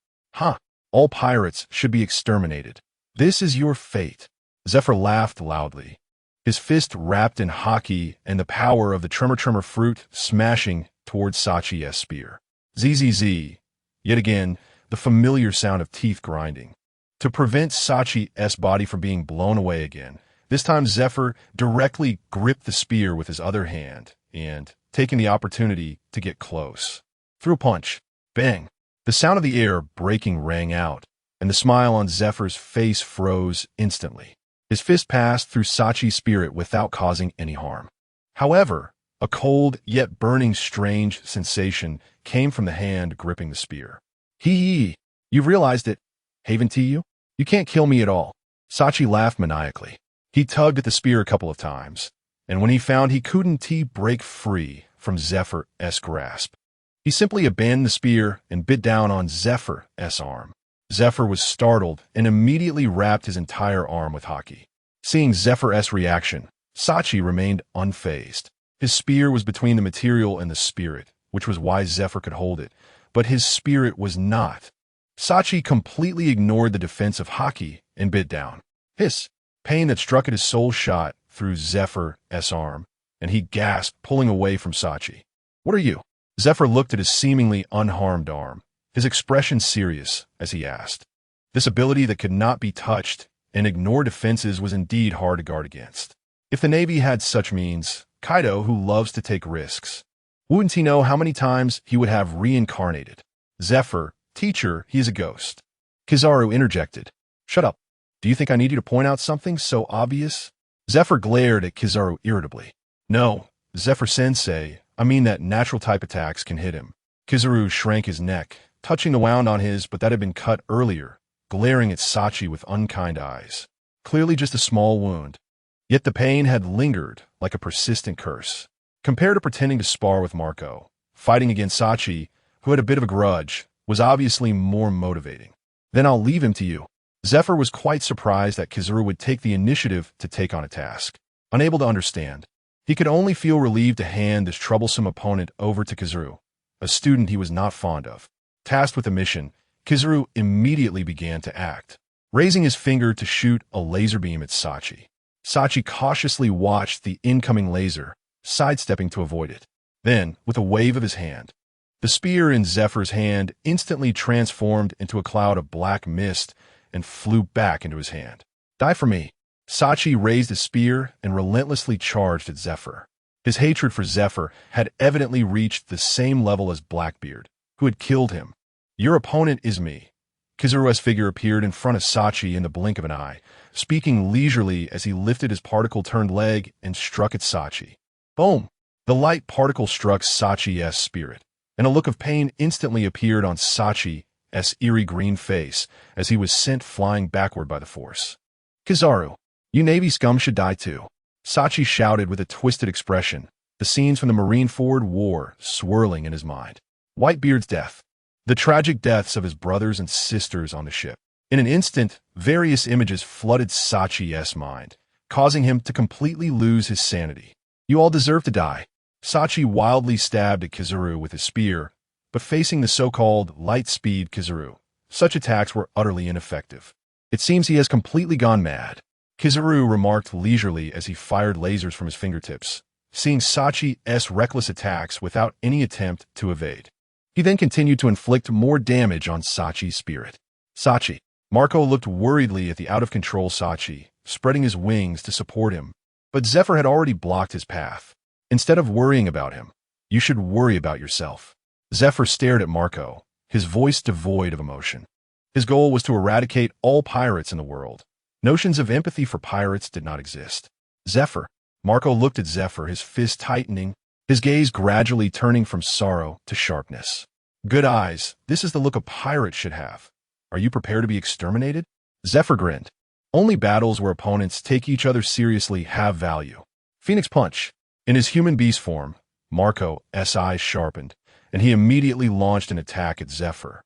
All pirates should be exterminated. This is your fate. Zephyr laughed loudly, his fist wrapped in hockey and the power of the tremor fruit smashing towards Sachi's spear. ZZZ. Yet again, the familiar sound of teeth grinding. To prevent Sachi's body from being blown away again, this time Zephyr directly gripped the spear with his other hand and, taking the opportunity to get close, threw a punch. Bang! The sound of the air breaking rang out, and the smile on Zephyr's face froze instantly. His fist passed through Sachi's spirit without causing any harm. However, a cold yet burning strange sensation came from the hand gripping the spear. Hee, you've realized it, haven't you? You can't kill me at all. Sachi laughed maniacally. He tugged at the spear a couple of times, and when he found he couldn't break free from Zephyr's grasp, he simply abandoned the spear and bit down on Zephyr's arm. Zephyr was startled and immediately wrapped his entire arm with Haki. Seeing Zephyr's reaction, Sachi remained unfazed. His spear was between the material and the spirit, which was why Zephyr could hold it, but his spirit was not. Sachi completely ignored the defense of Haki and bit down. Hiss! Pain that struck at his soul shot through Zephyr's arm, and he gasped, pulling away from Sachi. What are you? Zephyr looked at his seemingly unharmed arm, his expression serious as he asked. This ability that could not be touched and ignore defenses was indeed hard to guard against. If the Navy had such means, Kaido, who loves to take risks, wouldn't he know how many times he would have reincarnated? Zephyr, teacher, he is a ghost. Kizaru interjected. Shut up. Do you think I need you to point out something so obvious? Zephyr glared at Kizaru irritably. No, Zephyr-sensei, I mean that natural-type attacks can hit him. Kizaru shrank his neck, touching the wound on his but that had been cut earlier, glaring at Sachi with unkind eyes. Clearly just a small wound. Yet the pain had lingered like a persistent curse. Compared to pretending to spar with Marco, fighting against Sachi, who had a bit of a grudge, was obviously more motivating. Then I'll leave him to you. Zephyr was quite surprised that Kizaru would take the initiative to take on a task. Unable to understand, he could only feel relieved to hand this troublesome opponent over to Kizaru, a student he was not fond of. Tasked with a mission, Kizaru immediately began to act, raising his finger to shoot a laser beam at Sachi. Sachi cautiously watched the incoming laser, sidestepping to avoid it. Then, with a wave of his hand, the spear in Zephyr's hand instantly transformed into a cloud of black mist and flew back into his hand. Die for me. Sachi raised his spear and relentlessly charged at Zephyr. His hatred for Zephyr had evidently reached the same level as Blackbeard, who had killed him. Your opponent is me. Kizaru's figure appeared in front of Sachi in the blink of an eye, speaking leisurely as he lifted his particle-turned leg and struck at Sachi. Boom! The light particle struck Sachi's spirit, and a look of pain instantly appeared on Sachi's eerie green face as he was sent flying backward by the force. Kizaru, you Navy scum should die too. Sachi shouted with a twisted expression, the scenes from the Marineford War swirling in his mind. Whitebeard's death. The tragic deaths of his brothers and sisters on the ship. In an instant, various images flooded Sachi's mind, causing him to completely lose his sanity. You all deserve to die. Sachi wildly stabbed at Kizaru with his spear, but facing the so-called light-speed Kizaru, such attacks were utterly ineffective. It seems he has completely gone mad. Kizaru remarked leisurely as he fired lasers from his fingertips, seeing Sachi's reckless attacks without any attempt to evade. He then continued to inflict more damage on Sachi's spirit. Sachi. Marco looked worriedly at the out-of-control Sachi, spreading his wings to support him, but Zephyr had already blocked his path. Instead of worrying about him, you should worry about yourself. Zephyr stared at Marco, his voice devoid of emotion. His goal was to eradicate all pirates in the world. Notions of empathy for pirates did not exist. Zephyr. Marco looked at Zephyr, his fist tightening, his gaze gradually turning from sorrow to sharpness. Good eyes, this is the look a pirate should have. Are you prepared to be exterminated? Zephyr grinned. Only battles where opponents take each other seriously have value. Phoenix Punch. In his human beast form, Marco's eyes sharpened, and he immediately launched an attack at Zephyr.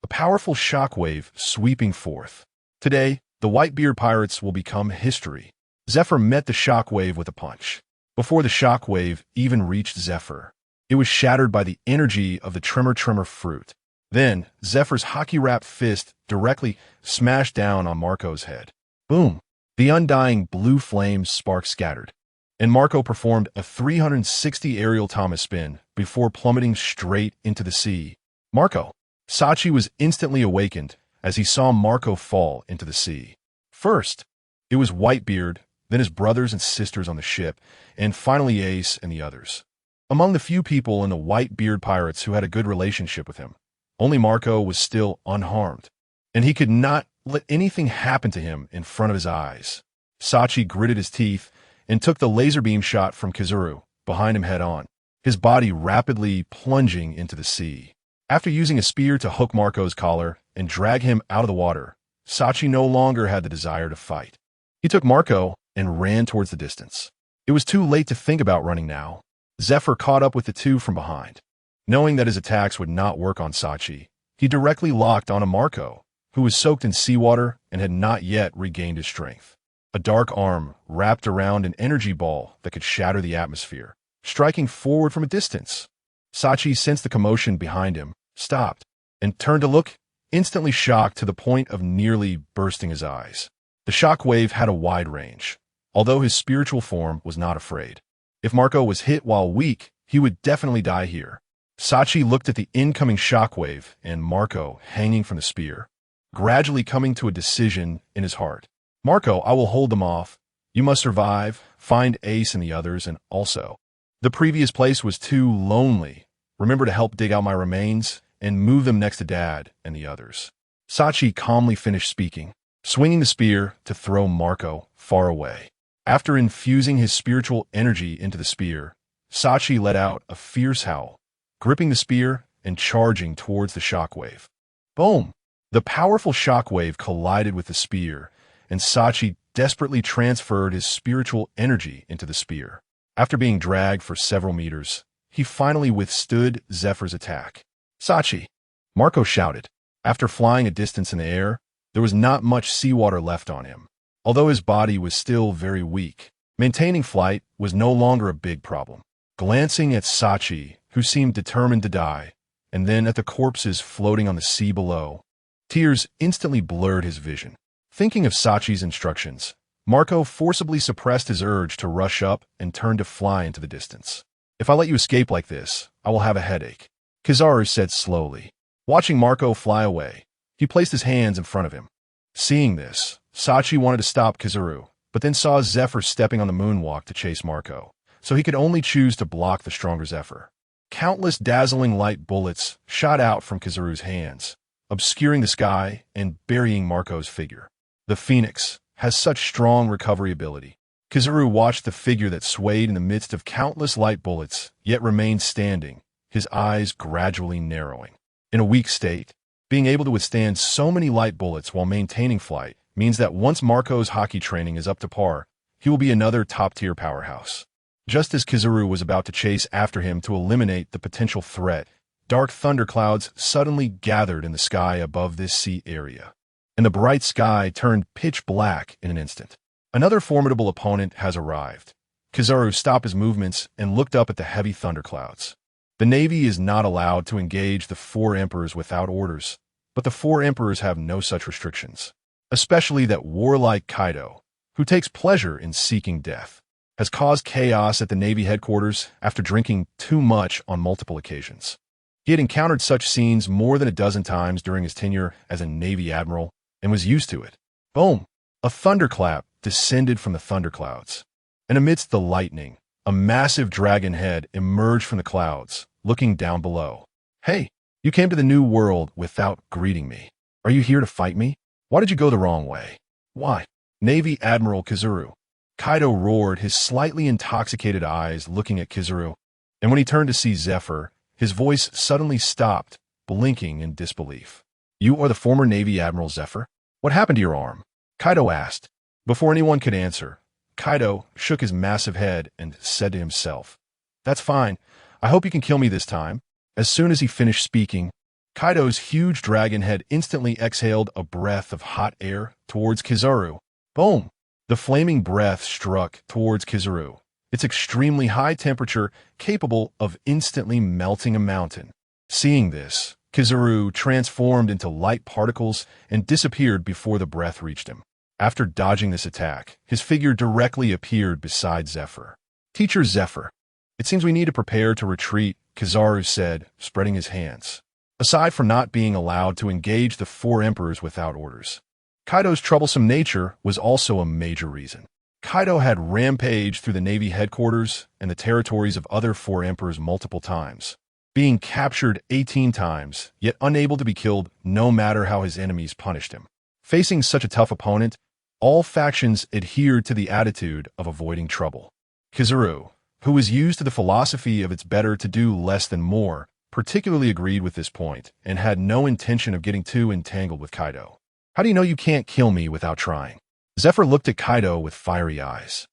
A powerful shockwave sweeping forth. Today, the Whitebeard pirates will become history. Zephyr met the shockwave with a punch. Before the shockwave even reached Zephyr, it was shattered by the energy of the Tremor fruit. Then, Zephyr's hockey-wrapped fist directly smashed down on Marco's head. Boom! The undying blue flames sparks scattered, and Marco performed a 360 aerial Thomas spin before plummeting straight into the sea. Marco. Sachi was instantly awakened, as he saw Marco fall into the sea. First, it was Whitebeard, then his brothers and sisters on the ship, and finally Ace and the others. Among the few people in the Whitebeard pirates who had a good relationship with him, only Marco was still unharmed, and he could not let anything happen to him in front of his eyes. Sachi gritted his teeth and took the laser beam shot from Kizuru behind him head-on, his body rapidly plunging into the sea. After using a spear to hook Marco's collar and drag him out of the water, Sachi no longer had the desire to fight. He took Marco and ran towards the distance. It was too late to think about running now. Zephyr caught up with the two from behind. Knowing that his attacks would not work on Sachi, he directly locked onto Marco, who was soaked in seawater and had not yet regained his strength. A dark arm wrapped around an energy ball that could shatter the atmosphere, striking forward from a distance. Sachi sensed the commotion behind him, stopped, and turned to look, instantly shocked to the point of nearly bursting his eyes. The shockwave had a wide range, although his spiritual form was not afraid. If Marco was hit while weak, he would definitely die here. Sachi looked at the incoming shockwave and Marco hanging from the spear, gradually coming to a decision in his heart. Marco, I will hold them off. You must survive, find Ace and the others, and also, the previous place was too lonely. Remember to help dig out my remains and move them next to Dad and the others. Sachi calmly finished speaking, swinging the spear to throw Marco far away. After infusing his spiritual energy into the spear, Sachi let out a fierce howl, gripping the spear and charging towards the shockwave. Boom! The powerful shockwave collided with the spear, and Sachi desperately transferred his spiritual energy into the spear. After being dragged for several meters, he finally withstood Zephyr's attack. Sachi! Marco shouted. After flying a distance in the air, there was not much seawater left on him. Although his body was still very weak, maintaining flight was no longer a big problem. Glancing at Sachi, who seemed determined to die, and then at the corpses floating on the sea below, tears instantly blurred his vision. Thinking of Sachi's instructions, Marco forcibly suppressed his urge to rush up and turn to fly into the distance. If I let you escape like this, I will have a headache, Kizaru said slowly. Watching Marco fly away, he placed his hands in front of him. Seeing this, Sachi wanted to stop Kizaru, but then saw Zephyr stepping on the moonwalk to chase Marco, so he could only choose to block the stronger Zephyr. Countless dazzling light bullets shot out from Kizaru's hands, obscuring the sky and burying Marco's figure. The Phoenix has such strong recovery ability. Kizaru watched the figure that swayed in the midst of countless light bullets, yet remained standing, his eyes gradually narrowing. In a weak state, being able to withstand so many light bullets while maintaining flight means that once Marco's hockey training is up to par, he will be another top-tier powerhouse. Just as Kizaru was about to chase after him to eliminate the potential threat, dark thunderclouds suddenly gathered in the sky above this sea area, and the bright sky turned pitch black in an instant. Another formidable opponent has arrived. Kizaru stopped his movements and looked up at the heavy thunderclouds. The Navy is not allowed to engage the four emperors without orders, but the four emperors have no such restrictions. Especially that warlike Kaido, who takes pleasure in seeking death, has caused chaos at the Navy headquarters after drinking too much on multiple occasions. He had encountered such scenes more than a dozen times during his tenure as a Navy admiral and was used to it. Boom! A thunderclap descended from the thunderclouds, and amidst the lightning, a massive dragon head emerged from the clouds, looking down below. Hey, you came to the New World without greeting me. Are you here to fight me? Why did you go the wrong way? Why? Navy Admiral Kizaru. Kaido roared, his slightly intoxicated eyes looking at Kizaru, and when he turned to see Zephyr, his voice suddenly stopped, blinking in disbelief. You are the former Navy Admiral Zephyr? What happened to your arm? Kaido asked. Before anyone could answer, Kaido shook his massive head and said to himself, That's fine. I hope you can kill me this time. As soon as he finished speaking, Kaido's huge dragon head instantly exhaled a breath of hot air towards Kizaru. Boom! The flaming breath struck towards Kizaru, its extremely high temperature capable of instantly melting a mountain. Seeing this, Kizaru transformed into light particles and disappeared before the breath reached him. After dodging this attack, his figure directly appeared beside Zephyr. Teacher Zephyr, it seems we need to prepare to retreat, Kizaru said, spreading his hands. aside from not being allowed to engage the four emperors without orders. Kaido's troublesome nature was also a major reason. Kaido had rampaged through the Navy headquarters and the territories of other four emperors multiple times, being captured 18 times, yet unable to be killed no matter how his enemies punished him. Facing such a tough opponent, all factions adhered to the attitude of avoiding trouble. Kizaru, who was used to the philosophy of it's better to do less than more, particularly agreed with this point and had no intention of getting too entangled with Kaido. How do you know you can't kill me without trying? Zephyr looked at Kaido with fiery eyes.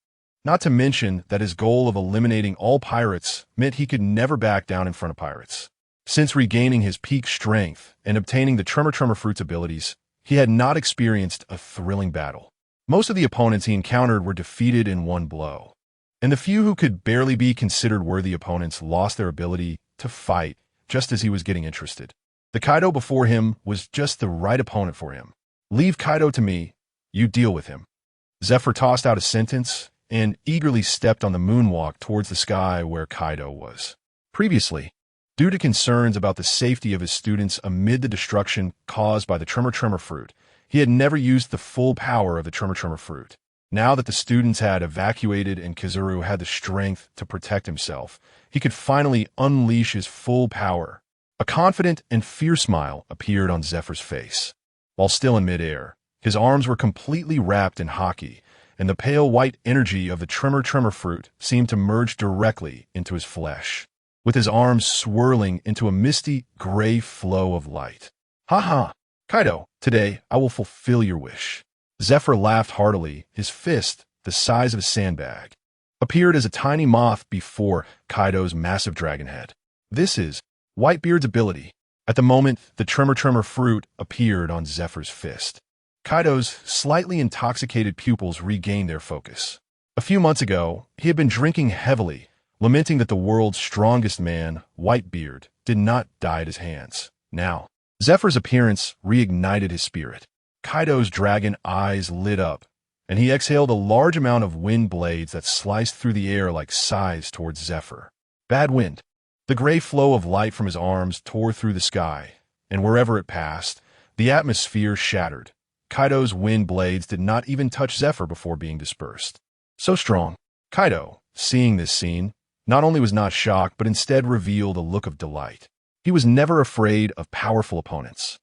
Not to mention that his goal of eliminating all pirates meant he could never back down in front of pirates. Since regaining his peak strength and obtaining the Tremor Fruit's abilities, he had not experienced a thrilling battle. Most of the opponents he encountered were defeated in one blow, and the few who could barely be considered worthy opponents lost their ability to fight just as he was getting interested. The Kaido before him was just the right opponent for him. Leave Kaido to me. You deal with him. Zephyr tossed out a sentence and eagerly stepped on the moonwalk towards the sky where Kaido was. Previously, due to concerns about the safety of his students amid the destruction caused by the Tremor Fruit, he had never used the full power of the Tremor Fruit. Now that the students had evacuated and Kizaru had the strength to protect himself, he could finally unleash his full power. A confident and fierce smile appeared on Zephyr's face. While still in midair, his arms were completely wrapped in haki, and the pale white energy of the Tremor Fruit seemed to merge directly into his flesh, with his arms swirling into a misty, gray flow of light. Ha ha! Kaido, today I will fulfill your wish. Zephyr laughed heartily. His fist, the size of a sandbag, appeared as a tiny moth before Kaido's massive dragon head. This is Whitebeard's ability. At the moment, the Tremor Fruit appeared on Zephyr's fist. Kaido's slightly intoxicated pupils regained their focus. A few months ago, he had been drinking heavily, lamenting that the world's strongest man, Whitebeard, did not die at his hands. Now, Zephyr's appearance reignited his spirit. Kaido's dragon eyes lit up, and he exhaled a large amount of wind blades that sliced through the air like scythes towards Zephyr. Bad wind. The gray flow of light from his arms tore through the sky, and wherever it passed, the atmosphere shattered. Kaido's wind blades did not even touch Zephyr before being dispersed. So strong. Kaido, seeing this scene, not only was not shocked, but instead revealed a look of delight. He was never afraid of powerful opponents.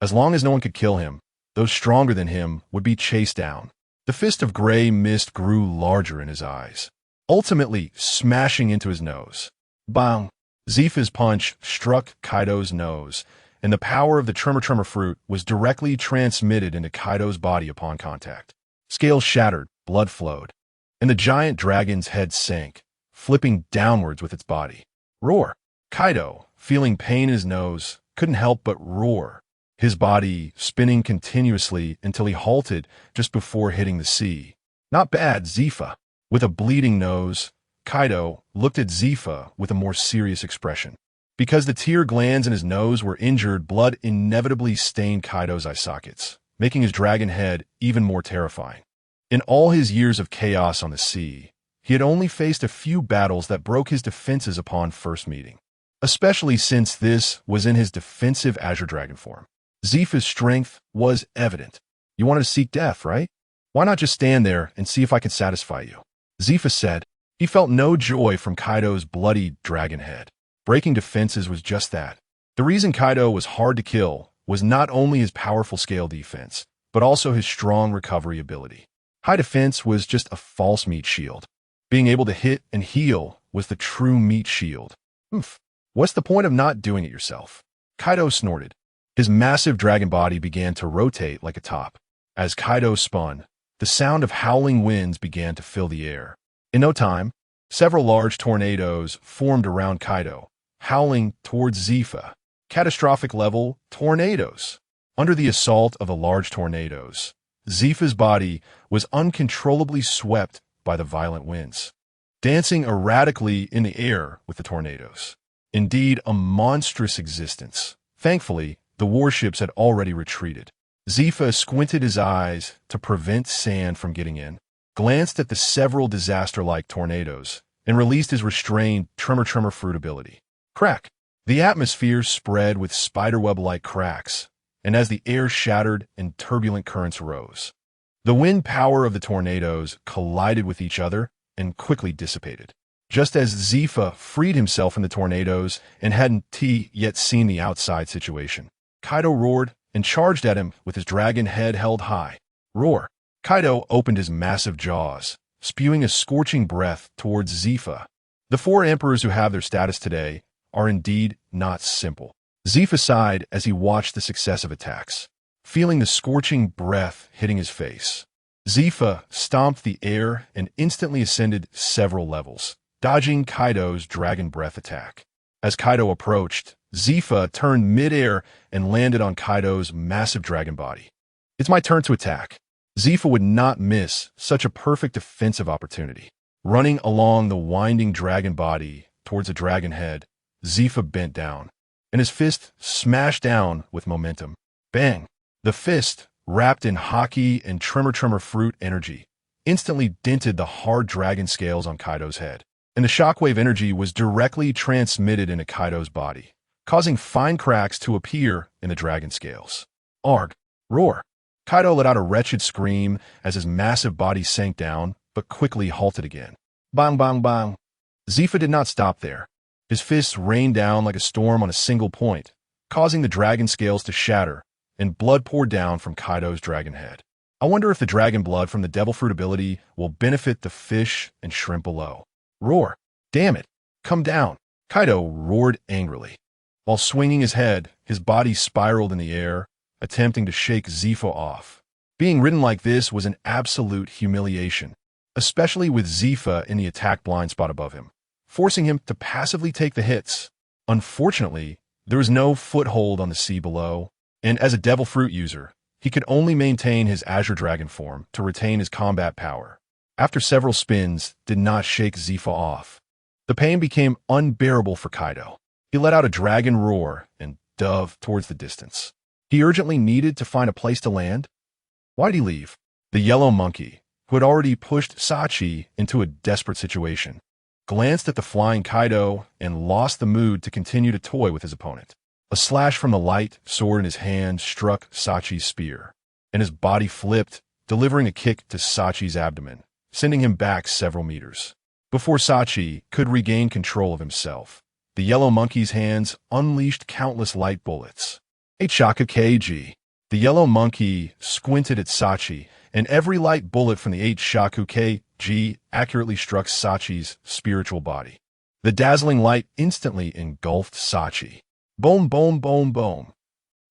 As long as no one could kill him, those stronger than him would be chased down. The fist of gray mist grew larger in his eyes, ultimately smashing into his nose. Bang! Zifa's punch struck Kaido's nose, and the power of the Tremor Fruit was directly transmitted into Kaido's body upon contact. Scales shattered, blood flowed, and the giant dragon's head sank, flipping downwards with its body. Roar! Kaido, feeling pain in his nose, couldn't help but roar, his body spinning continuously until he halted just before hitting the sea. Not bad, Zifa. With a bleeding nose, Kaido looked at Zifa with a more serious expression. Because the tear glands in his nose were injured, blood inevitably stained Kaido's eye sockets, making his dragon head even more terrifying. In all his years of chaos on the sea, he had only faced a few battles that broke his defenses upon first meeting, especially since this was in his defensive Azure Dragon form. Zifa's strength was evident. You wanted to seek death, right? Why not just stand there and see if I can satisfy you? Zifa said. He felt no joy from Kaido's bloody dragon head. Breaking defenses was just that. The reason Kaido was hard to kill was not only his powerful scale defense, but also his strong recovery ability. High defense was just a false meat shield. Being able to hit and heal was the true meat shield. Oof. What's the point of not doing it yourself? Kaido snorted. His massive dragon body began to rotate like a top. As Kaido spun, the sound of howling winds began to fill the air. In no time, several large tornadoes formed around Kaido, howling towards Zifa. Catastrophic level tornadoes. Under the assault of the large tornadoes, Zifa's body was uncontrollably swept by the violent winds, dancing erratically in the air with the tornadoes. Indeed, a monstrous existence. Thankfully, the warships had already retreated. Zifa squinted his eyes to prevent sand from getting in, glanced at the several disaster-like tornadoes, and released his restrained Tremor Fruit ability. Crack! The atmosphere spread with spiderweb-like cracks, and as the air shattered and turbulent currents rose, the wind power of the tornadoes collided with each other and quickly dissipated. Just as Zifa freed himself from the tornadoes and hadn't yet seen the outside situation, Kaido roared and charged at him with his dragon head held high. Roar! Kaido opened his massive jaws, spewing a scorching breath towards Zifa. The four emperors who have their status today are indeed not simple. Zifa sighed as he watched the successive attacks, feeling the scorching breath hitting his face. Zifa stomped the air and instantly ascended several levels, dodging Kaido's dragon breath attack. As Kaido approached, Zifa turned mid-air and landed on Kaido's massive dragon body. It's my turn to attack. Zifa would not miss such a perfect defensive opportunity. Running along the winding dragon body towards the dragon head, Zifa bent down, and his fist smashed down with momentum. Bang! The fist, wrapped in hockey and tremor fruit energy, instantly dented the hard dragon scales on Kaido's head, and the shockwave energy was directly transmitted into Kaido's body, causing fine cracks to appear in the dragon scales. Arg! Roar! Kaido let out a wretched scream as his massive body sank down, but quickly halted again. Bang, bang, bang! Zifa did not stop there. His fists rained down like a storm on a single point, causing the dragon scales to shatter, and blood poured down from Kaido's dragon head. I wonder if the dragon blood from the devil fruit ability will benefit the fish and shrimp below. Roar! Damn it! Come down! Kaido roared angrily. While swinging his head, his body spiraled in the air, attempting to shake Zifa off. Being ridden like this was an absolute humiliation, especially with Zifa in the attack blind spot above him, forcing him to passively take the hits. Unfortunately, there was no foothold on the sea below, and as a devil fruit user, he could only maintain his Azure Dragon form to retain his combat power. After several spins did not shake Zifa off, the pain became unbearable for Kaido. He let out a dragon roar and dove towards the distance. He urgently needed to find a place to land. Why'd he leave? The yellow monkey, who had already pushed Sachi into a desperate situation, glanced at the flying Kaido and lost the mood to continue to toy with his opponent. A slash from the light sword in his hand struck Sachi's spear, and his body flipped, delivering a kick to Sachi's abdomen, sending him back several meters. Before Sachi could regain control of himself, the yellow monkey's hands unleashed countless light bullets. 8 Shaku KG. The yellow monkey squinted at Sachi, and every light bullet from the 8 Shaku KG accurately struck Sachi's spiritual body. The dazzling light instantly engulfed Sachi. Boom, boom, boom, boom.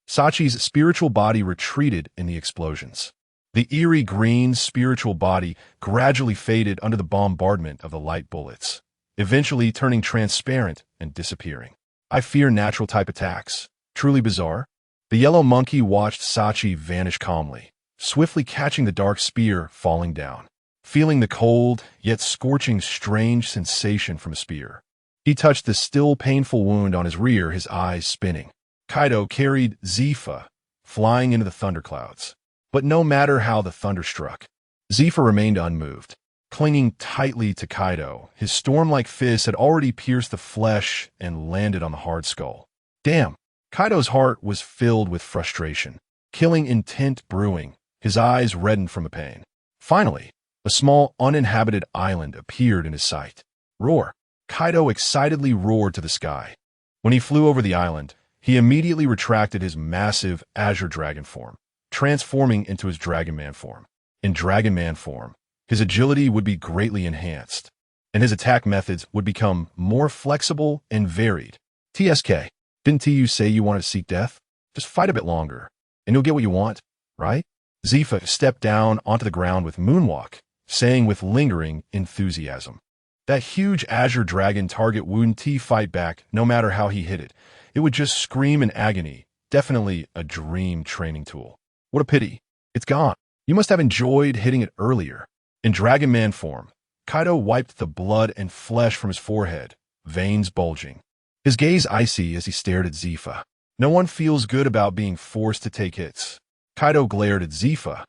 Sachi's spiritual body retreated in the explosions. The eerie green spiritual body gradually faded under the bombardment of the light bullets, eventually turning transparent and disappearing. I fear natural type attacks. Truly bizarre. The yellow monkey watched Sachi vanish calmly, swiftly catching the dark spear falling down. Feeling the cold, yet scorching strange sensation from a spear, he touched the still painful wound on his rear, his eyes spinning. Kaido carried Zifa, flying into the thunderclouds. But no matter how the thunder struck, Zifa remained unmoved. Clinging tightly to Kaido, his storm-like fists had already pierced the flesh and landed on the hard skull. Damn! Kaido's heart was filled with frustration. Killing intent brewing, his eyes reddened from the pain. Finally, a small uninhabited island appeared in his sight. Roar! Kaido excitedly roared to the sky. When he flew over the island, he immediately retracted his massive Azure Dragon form, transforming into his Dragon Man form. In Dragon Man form, his agility would be greatly enhanced, and his attack methods would become more flexible and varied. TSK, didn't you say you wanted to seek death? Just fight a bit longer, and you'll get what you want, right? Zifa stepped down onto the ground with Moonwalk, saying with lingering enthusiasm. That huge Azure Dragon target wouldn't fight back no matter how he hit it. It would just scream in agony. Definitely a dream training tool. What a pity. It's gone. You must have enjoyed hitting it earlier. In Dragon Man form, Kaido wiped the blood and flesh from his forehead, veins bulging. His gaze icy as he stared at Zifa. No one feels good about being forced to take hits. Kaido glared at Zifa.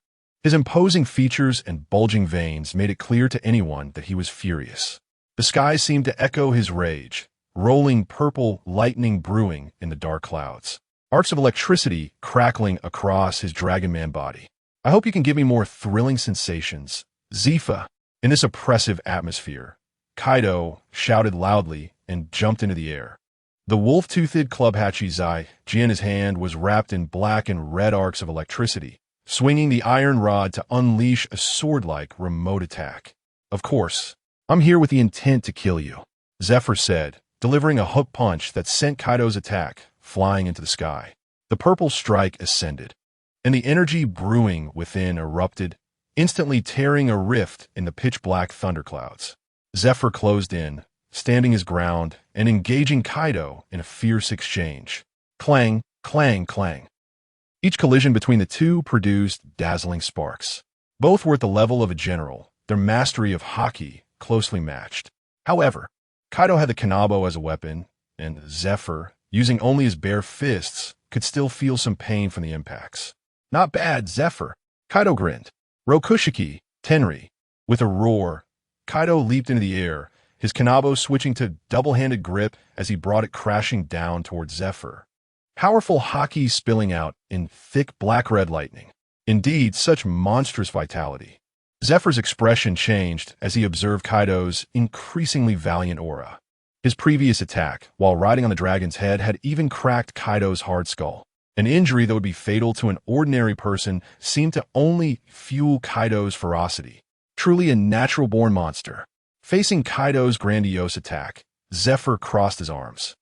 His imposing features and bulging veins made it clear to anyone that he was furious. The sky seemed to echo his rage, rolling purple lightning brewing in the dark clouds. Arcs of electricity crackling across his Dragon Man body. I hope you can give me more thrilling sensations. Zifa. In this oppressive atmosphere, Kaido shouted loudly and jumped into the air. The wolf-toothed club-hatchy's eye, in his hand, was wrapped in black and red arcs of electricity, swinging the iron rod to unleash a sword-like remote attack. Of course, I'm here with the intent to kill you, Zephyr said, delivering a hook punch that sent Kaido's attack flying into the sky. The purple strike ascended, and the energy brewing within erupted, instantly tearing a rift in the pitch-black thunderclouds. Zephyr closed in, standing his ground and engaging Kaido in a fierce exchange. Clang, clang, clang. Each collision between the two produced dazzling sparks. Both were at the level of a general, their mastery of haki closely matched. However, Kaido had the Kanabo as a weapon, and Zephyr, using only his bare fists, could still feel some pain from the impacts. Not bad, Zephyr. Kaido grinned. Rokushiki, Tenri. With a roar, Kaido leaped into the air, his Kanabo switching to double-handed grip as he brought it crashing down towards Zephyr. Powerful haki spilling out in thick black-red lightning. Indeed, such monstrous vitality. Zephyr's expression changed as he observed Kaido's increasingly valiant aura. His previous attack, while riding on the dragon's head, had even cracked Kaido's hard skull. An injury that would be fatal to an ordinary person seemed to only fuel Kaido's ferocity. Truly a natural-born monster. Facing Kaido's grandiose attack, Zephyr crossed his arms,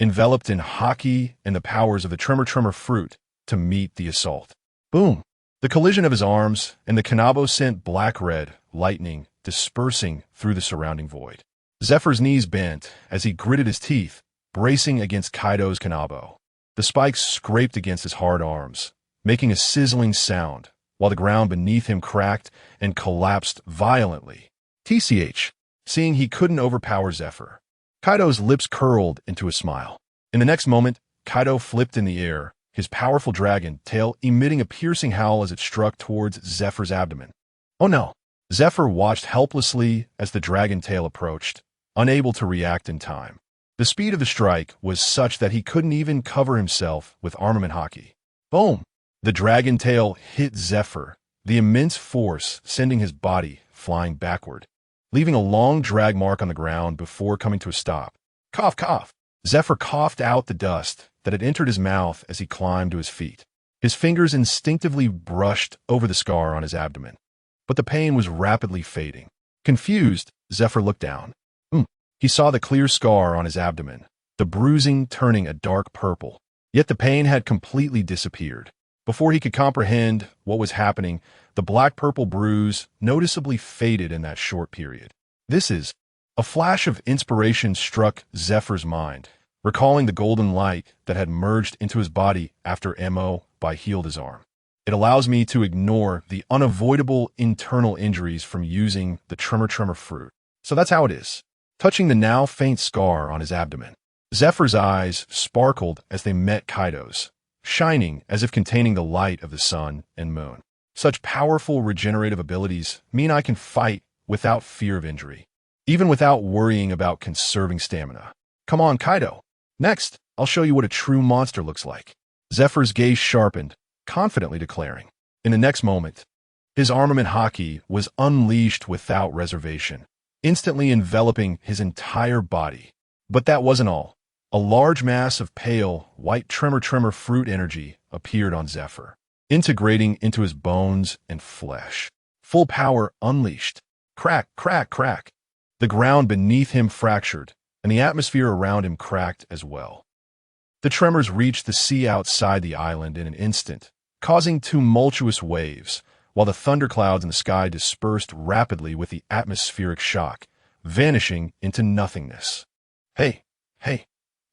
enveloped in haki and the powers of the Tremor fruit, to meet the assault. Boom! The collision of his arms and the Kanabo sent black-red lightning dispersing through the surrounding void. Zephyr's knees bent as he gritted his teeth, bracing against Kaido's Kanabo. The spikes scraped against his hard arms, making a sizzling sound, while the ground beneath him cracked and collapsed violently. TCH. Seeing he couldn't overpower Zephyr, Kaido's lips curled into a smile. In the next moment, Kaido flipped in the air, his powerful dragon tail emitting a piercing howl as it struck towards Zephyr's abdomen. Oh no! Zephyr watched helplessly as the dragon tail approached, unable to react in time. The speed of the strike was such that he couldn't even cover himself with armament haki. Boom! The dragon tail hit Zephyr, the immense force sending his body flying backward, leaving a long drag mark on the ground before coming to a stop. Cough, cough. Zephyr coughed out the dust that had entered his mouth as he climbed to his feet. His fingers instinctively brushed over the scar on his abdomen, but the pain was rapidly fading. Confused, Zephyr looked down. He saw the clear scar on his abdomen, the bruising turning a dark purple. Yet the pain had completely disappeared. Before he could comprehend what was happening, the black-purple bruise noticeably faded in that short period. A flash of inspiration struck Zephyr's mind, recalling the golden light that had merged into his body after Mo healed his arm. It allows me to ignore the unavoidable internal injuries from using the Tremor fruit. So that's how it is. Touching the now faint scar on his abdomen, Zephyr's eyes sparkled as they met Kaido's, shining as if containing the light of the sun and moon. Such powerful regenerative abilities mean I can fight without fear of injury, even without worrying about conserving stamina. Come on, Kaido. Next, I'll show you what a true monster looks like. Zephyr's gaze sharpened, confidently declaring. In the next moment, his armament haki was unleashed without reservation, instantly enveloping his entire body. But that wasn't all. A large mass of pale, white Tremor fruit energy appeared on Zephyr, integrating into his bones and flesh. Full power unleashed. Crack, crack, crack. The ground beneath him fractured, and the atmosphere around him cracked as well. The tremors reached the sea outside the island in an instant, causing tumultuous waves, while the thunderclouds in the sky dispersed rapidly with the atmospheric shock, vanishing into nothingness. Hey,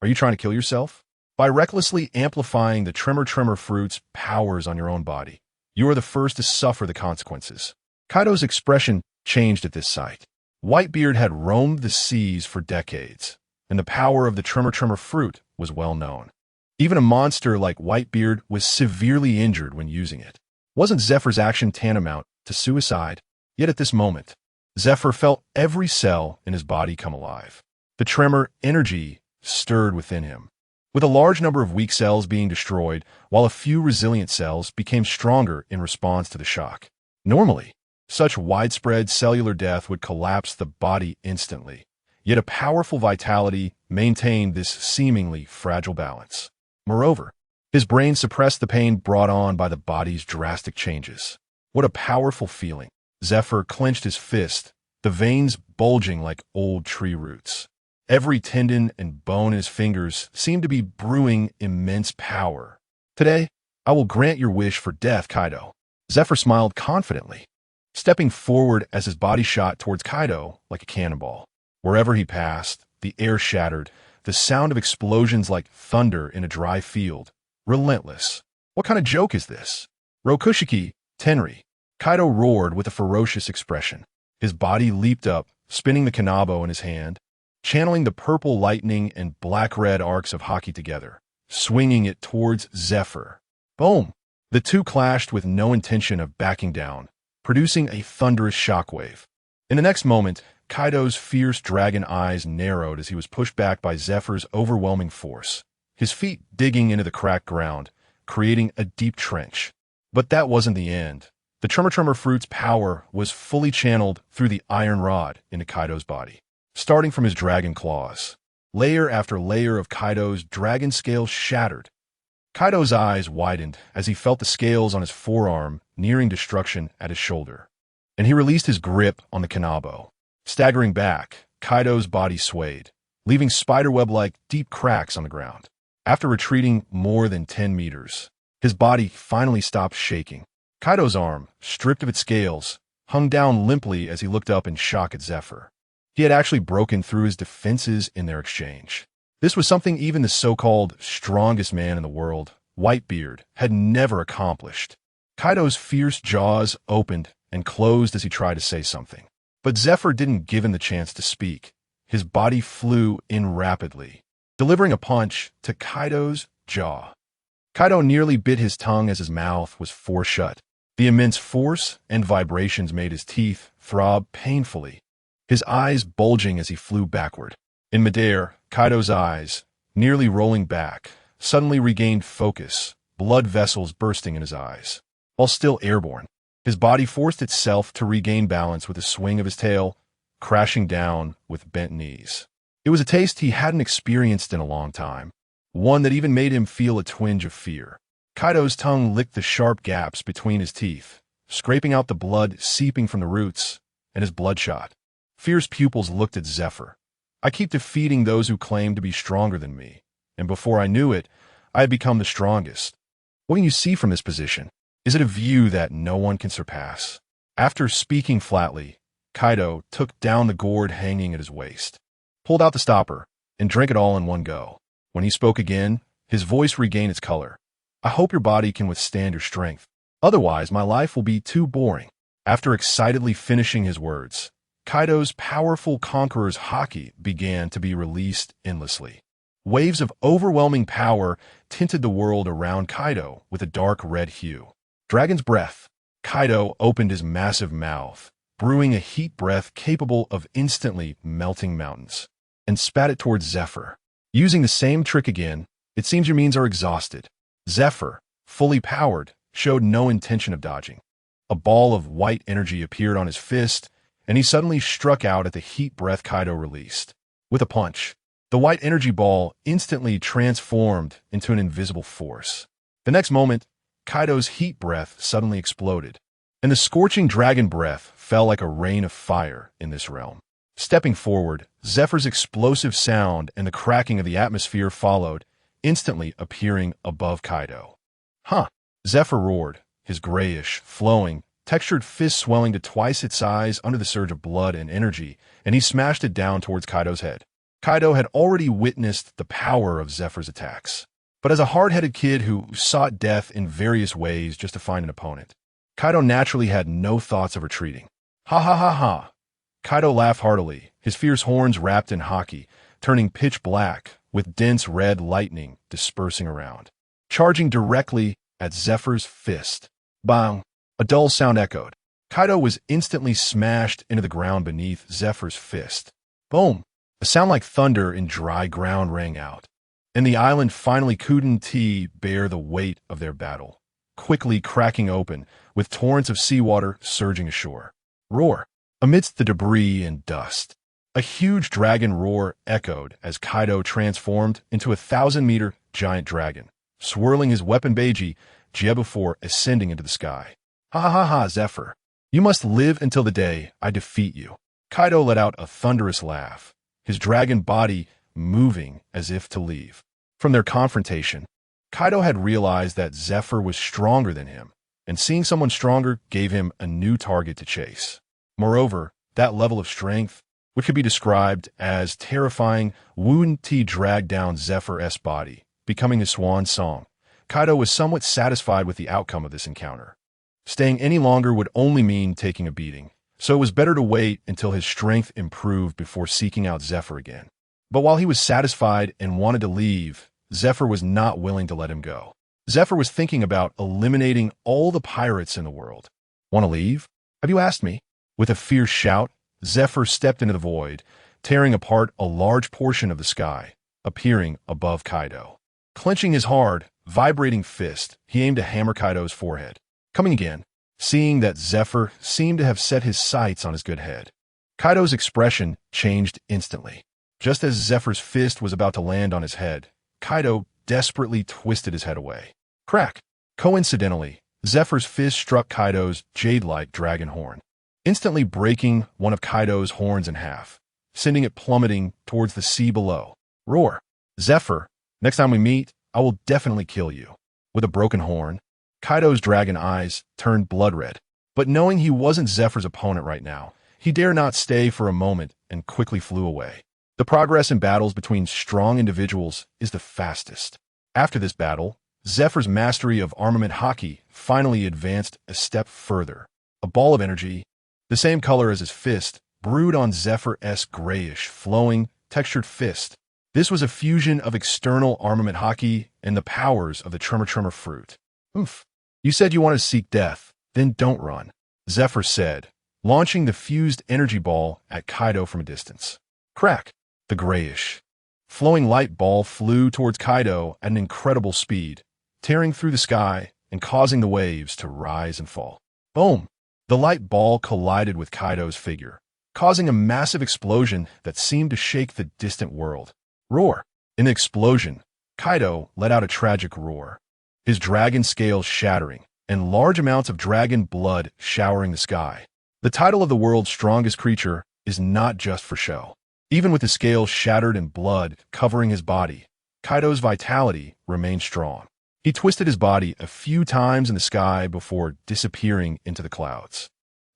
are you trying to kill yourself? By recklessly amplifying the Tremor fruit's powers on your own body, you are the first to suffer the consequences. Kaido's expression changed at this sight. Whitebeard had roamed the seas for decades, and the power of the Tremor fruit was well known. Even a monster like Whitebeard was severely injured when using it. Wasn't Zephyr's action tantamount to suicide? Yet at this moment, Zephyr felt every cell in his body come alive. The tremor energy stirred within him, with a large number of weak cells being destroyed, while a few resilient cells became stronger in response to the shock. Normally, such widespread cellular death would collapse the body instantly, yet a powerful vitality maintained this seemingly fragile balance. Moreover, his brain suppressed the pain brought on by the body's drastic changes. What a powerful feeling. Zephyr clenched his fist, the veins bulging like old tree roots. Every tendon and bone in his fingers seemed to be brewing immense power. Today, I will grant your wish for death, Kaido. Zephyr smiled confidently, stepping forward as his body shot towards Kaido like a cannonball. Wherever he passed, the air shattered, the sound of explosions like thunder in a dry field. Relentless. What kind of joke is this? Rokushiki, Tenri. Kaido roared with a ferocious expression. His body leaped up, spinning the kanabo in his hand, channeling the purple lightning and black-red arcs of Haki together, swinging it towards Zephyr. Boom! The two clashed with no intention of backing down, producing a thunderous shockwave. In the next moment, Kaido's fierce dragon eyes narrowed as he was pushed back by Zephyr's overwhelming force, his feet digging into the cracked ground, creating a deep trench. But that wasn't the end. The Tremor Fruit's power was fully channeled through the iron rod into Kaido's body. Starting from his dragon claws, layer after layer of Kaido's dragon scales shattered. Kaido's eyes widened as he felt the scales on his forearm nearing destruction at his shoulder, and he released his grip on the kanabo. Staggering back, Kaido's body swayed, leaving spiderweb-like deep cracks on the ground. After retreating more than 10 meters, his body finally stopped shaking. Kaido's arm, stripped of its scales, hung down limply as he looked up in shock at Zephyr. He had actually broken through his defenses in their exchange. This was something even the so-called strongest man in the world, Whitebeard, had never accomplished. Kaido's fierce jaws opened and closed as he tried to say something. But Zephyr didn't give him the chance to speak. His body flew in rapidly, delivering a punch to Kaido's jaw. Kaido nearly bit his tongue as his mouth was forced shut. The immense force and vibrations made his teeth throb painfully, his eyes bulging as he flew backward. In midair, Kaido's eyes, nearly rolling back, suddenly regained focus, blood vessels bursting in his eyes. While still airborne, his body forced itself to regain balance with a swing of his tail, crashing down with bent knees. It was a taste he hadn't experienced in a long time, one that even made him feel a twinge of fear. Kaido's tongue licked the sharp gaps between his teeth, scraping out the blood seeping from the roots, and his bloodshot, fierce pupils looked at Zephyr. I keep defeating those who claim to be stronger than me, and before I knew it, I had become the strongest. What can you see from this position? Is it a view that no one can surpass? After speaking flatly, Kaido took down the gourd hanging at his waist, pulled out the stopper, and drank it all in one go. When he spoke again, his voice regained its color. I hope your body can withstand your strength. Otherwise, my life will be too boring. After excitedly finishing his words, Kaido's powerful conqueror's haki began to be released endlessly. Waves of overwhelming power tinted the world around Kaido with a dark red hue. Dragon's breath. Kaido opened his massive mouth, brewing a heat breath capable of instantly melting mountains, and spat it towards Zephyr. Using the same trick again, it seems your means are exhausted. Zephyr, fully powered, showed no intention of dodging. A ball of white energy appeared on his fist, and he suddenly struck out at the heat breath Kaido released. With a punch, the white energy ball instantly transformed into an invisible force. The next moment, Kaido's heat breath suddenly exploded, and the scorching dragon breath fell like a rain of fire in this realm. Stepping forward, Zephyr's explosive sound and the cracking of the atmosphere followed, instantly appearing above Kaido. Huh! Zephyr roared, his grayish, flowing, textured fist swelling to twice its size under the surge of blood and energy, and he smashed it down towards Kaido's head. Kaido had already witnessed the power of Zephyr's attacks, but as a hard-headed kid who sought death in various ways just to find an opponent, Kaido naturally had no thoughts of retreating. Ha ha ha ha! Kaido laughed heartily, his fierce horns wrapped in haki, turning pitch black, with dense red lightning dispersing around. Charging directly at Zephyr's fist. Bang! A dull sound echoed. Kaido was instantly smashed into the ground beneath Zephyr's fist. Boom! A sound like thunder in dry ground rang out, and the island finally couldn't bear the weight of their battle, quickly cracking open, with torrents of seawater surging ashore. Roar! Amidst the debris and dust, a huge dragon roar echoed as Kaido transformed into a 1,000-meter giant dragon, swirling his weapon Baiji before ascending into the sky. Ha ha ha, Zephyr! You must live until the day I defeat you. Kaido let out a thunderous laugh, his dragon body moving as if to leave. From their confrontation, Kaido had realized that Zephyr was stronger than him, and seeing someone stronger gave him a new target to chase. Moreover, that level of strength, which could be described as terrifying, wouldn't drag down Zephyr's body, becoming his swan song. Kaido was somewhat satisfied with the outcome of this encounter. Staying any longer would only mean taking a beating, so it was better to wait until his strength improved before seeking out Zephyr again. But while he was satisfied and wanted to leave, Zephyr was not willing to let him go. Zephyr was thinking about eliminating all the pirates in the world. Want to leave? Have you asked me? With a fierce shout, Zephyr stepped into the void, tearing apart a large portion of the sky, appearing above Kaido. Clenching his hard, vibrating fist, he aimed to hammer Kaido's forehead. Coming again, seeing that Zephyr seemed to have set his sights on his good head. Kaido's expression changed instantly. Just as Zephyr's fist was about to land on his head, Kaido desperately twisted his head away. Crack! Coincidentally, Zephyr's fist struck Kaido's jade-like dragon horn, instantly breaking one of Kaido's horns in half, sending it plummeting towards the sea below. Roar! Zephyr, next time we meet, I will definitely kill you. With a broken horn, Kaido's dragon eyes turned blood red, but knowing he wasn't Zephyr's opponent right now, he dare not stay for a moment and quickly flew away. The progress in battles between strong individuals is the fastest. After this battle, Zephyr's mastery of armament haki finally advanced a step further. A ball of energy, the same color as his fist, brewed on Zephyr's grayish, flowing, textured fist. This was a fusion of external armament haki and the powers of the Tremor fruit. Oomph. You said you want to seek death, then don't run, Zephyr said, launching the fused energy ball at Kaido from a distance. Crack! The grayish, flowing light ball flew towards Kaido at an incredible speed, tearing through the sky and causing the waves to rise and fall. Boom! The light ball collided with Kaido's figure, causing a massive explosion that seemed to shake the distant world. Roar! In the explosion, Kaido let out a tragic roar, his dragon scales shattering, and large amounts of dragon blood showering the sky. The title of the world's strongest creature is not just for show. Even with his scales shattered and blood covering his body, Kaido's vitality remained strong. He twisted his body a few times in the sky before disappearing into the clouds.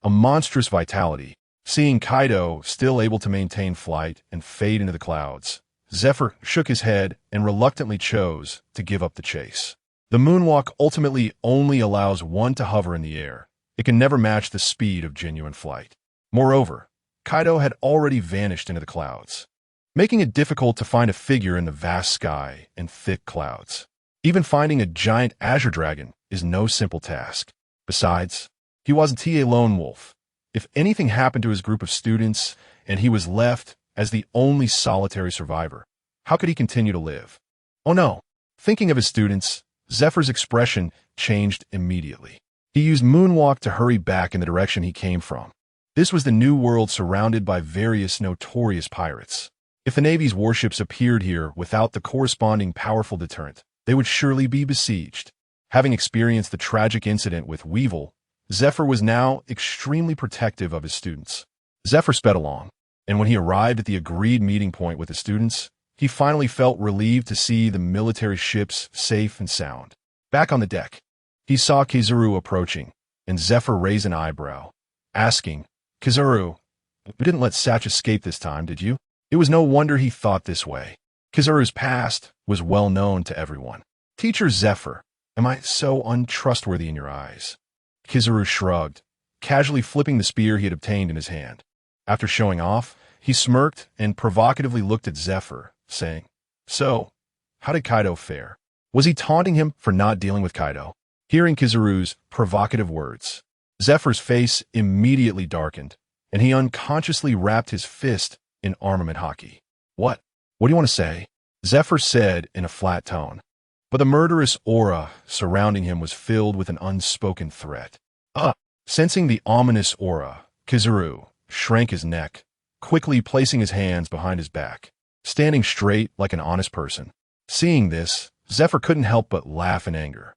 A monstrous vitality. Seeing Kaido still able to maintain flight and fade into the clouds, Zephyr shook his head and reluctantly chose to give up the chase. The moonwalk ultimately only allows one to hover in the air. It can never match the speed of genuine flight. Moreover, Kaido had already vanished into the clouds, making it difficult to find a figure in the vast sky and thick clouds. Even finding a giant azure dragon is no simple task. Besides, he wasn't a lone wolf. If anything happened to his group of students and he was left as the only solitary survivor, how could he continue to live? Oh no! Thinking of his students, Zephyr's expression changed immediately. He used Moonwalk to hurry back in the direction he came from. This was the new world surrounded by various notorious pirates. If the Navy's warships appeared here without the corresponding powerful deterrent, they would surely be besieged. Having experienced the tragic incident with Weevil, Zephyr was now extremely protective of his students. Zephyr sped along, and when he arrived at the agreed meeting point with the students, he finally felt relieved to see the military ships safe and sound. Back on the deck, he saw Kizaru approaching, and Zephyr raised an eyebrow, asking, Kizaru, you didn't let Satch escape this time, did you? It was no wonder he thought this way. Kizaru's past was well known to everyone. Teacher Zephyr, am I so untrustworthy in your eyes? Kizaru shrugged, casually flipping the spear he had obtained in his hand. After showing off, he smirked and provocatively looked at Zephyr, saying, So, how did Kaido fare? Was he taunting him for not dealing with Kaido? Hearing Kizaru's provocative words, Zephyr's face immediately darkened, and he unconsciously wrapped his fist in armament haki. What? What do you want to say? Zephyr said in a flat tone. But the murderous aura surrounding him was filled with an unspoken threat. Sensing the ominous aura, Kizaru shrank his neck, quickly placing his hands behind his back, standing straight like an honest person. Seeing this, Zephyr couldn't help but laugh in anger.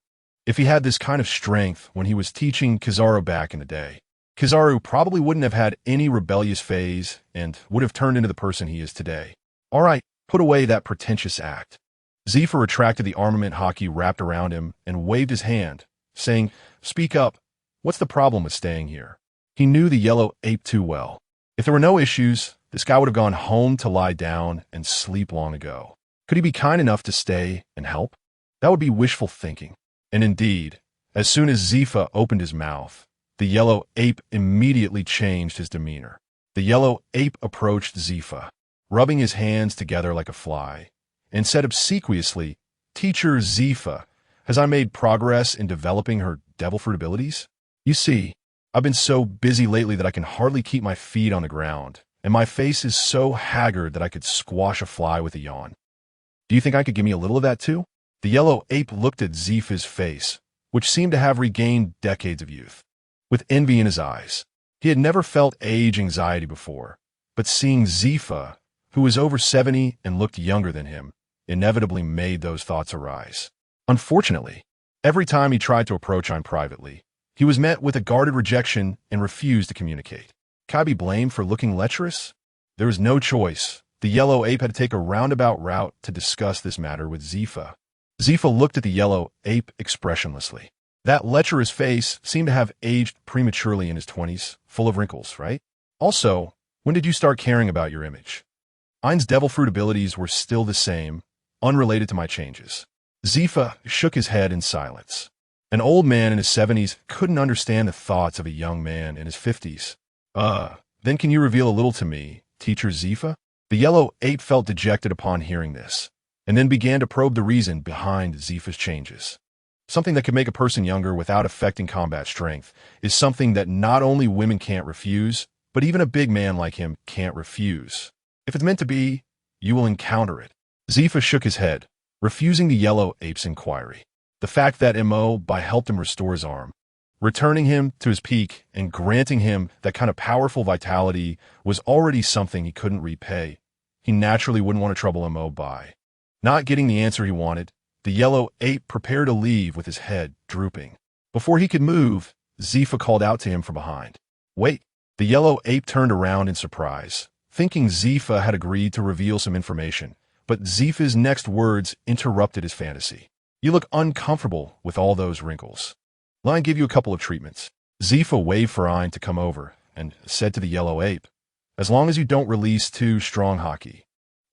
If he had this kind of strength when he was teaching Kizaru back in the day, Kizaru probably wouldn't have had any rebellious phase and would have turned into the person he is today. All right, put away that pretentious act. Zephyr retracted the armament Haki wrapped around him and waved his hand, saying, "Speak up. What's the problem with staying here?" He knew the yellow ape too well. If there were no issues, this guy would have gone home to lie down and sleep long ago. Could he be kind enough to stay and help? That would be wishful thinking. And indeed, as soon as Zephyr opened his mouth, the yellow ape immediately changed his demeanor. The yellow ape approached Zephyr, rubbing his hands together like a fly, and said obsequiously, "Teacher Zephyr, has I made progress in developing her devil fruit abilities? You see, I've been so busy lately that I can hardly keep my feet on the ground, and my face is so haggard that I could squash a fly with a yawn. Do you think I could give me a little of that too?" The yellow ape looked at Zephyr's face, which seemed to have regained decades of youth, with envy in his eyes. He had never felt age anxiety before, but seeing Zephyr, who was over 70 and looked younger than him, inevitably made those thoughts arise. Unfortunately, every time he tried to approach him privately, he was met with a guarded rejection and refused to communicate. Could I be blamed for looking lecherous? There was no choice. The yellow ape had to take a roundabout route to discuss this matter with Zephyr. Zephyr looked at the yellow ape expressionlessly. That lecherous face seemed to have aged prematurely in his 20s, full of wrinkles, right? Also, when did you start caring about your image? Ein's devil fruit abilities were still the same, unrelated to my changes. Zephyr shook his head in silence. An old man in his 70s couldn't understand the thoughts of a young man in his 50s. Then can you reveal a little to me, Teacher Zephyr? The yellow ape felt dejected upon hearing this, and then began to probe the reason behind Zephyr's changes. Something that could make a person younger without affecting combat strength is something that not only women can't refuse, but even a big man like him can't refuse. If it's meant to be, you will encounter it. Zephyr shook his head, refusing the yellow ape's inquiry. The fact that Mo helped him restore his arm, returning him to his peak and granting him that kind of powerful vitality was already something he couldn't repay. He naturally wouldn't want to trouble Mo by. Not getting the answer he wanted, the yellow ape prepared to leave with his head drooping. Before he could move, Zephyr called out to him from behind. "Wait." The yellow ape turned around in surprise, thinking Zephyr had agreed to reveal some information, but Zephyr's next words interrupted his fantasy. "You look uncomfortable with all those wrinkles. Let me give you a couple of treatments." Zephyr waved for Ein to come over and said to the yellow ape, "As long as you don't release too strong Haki,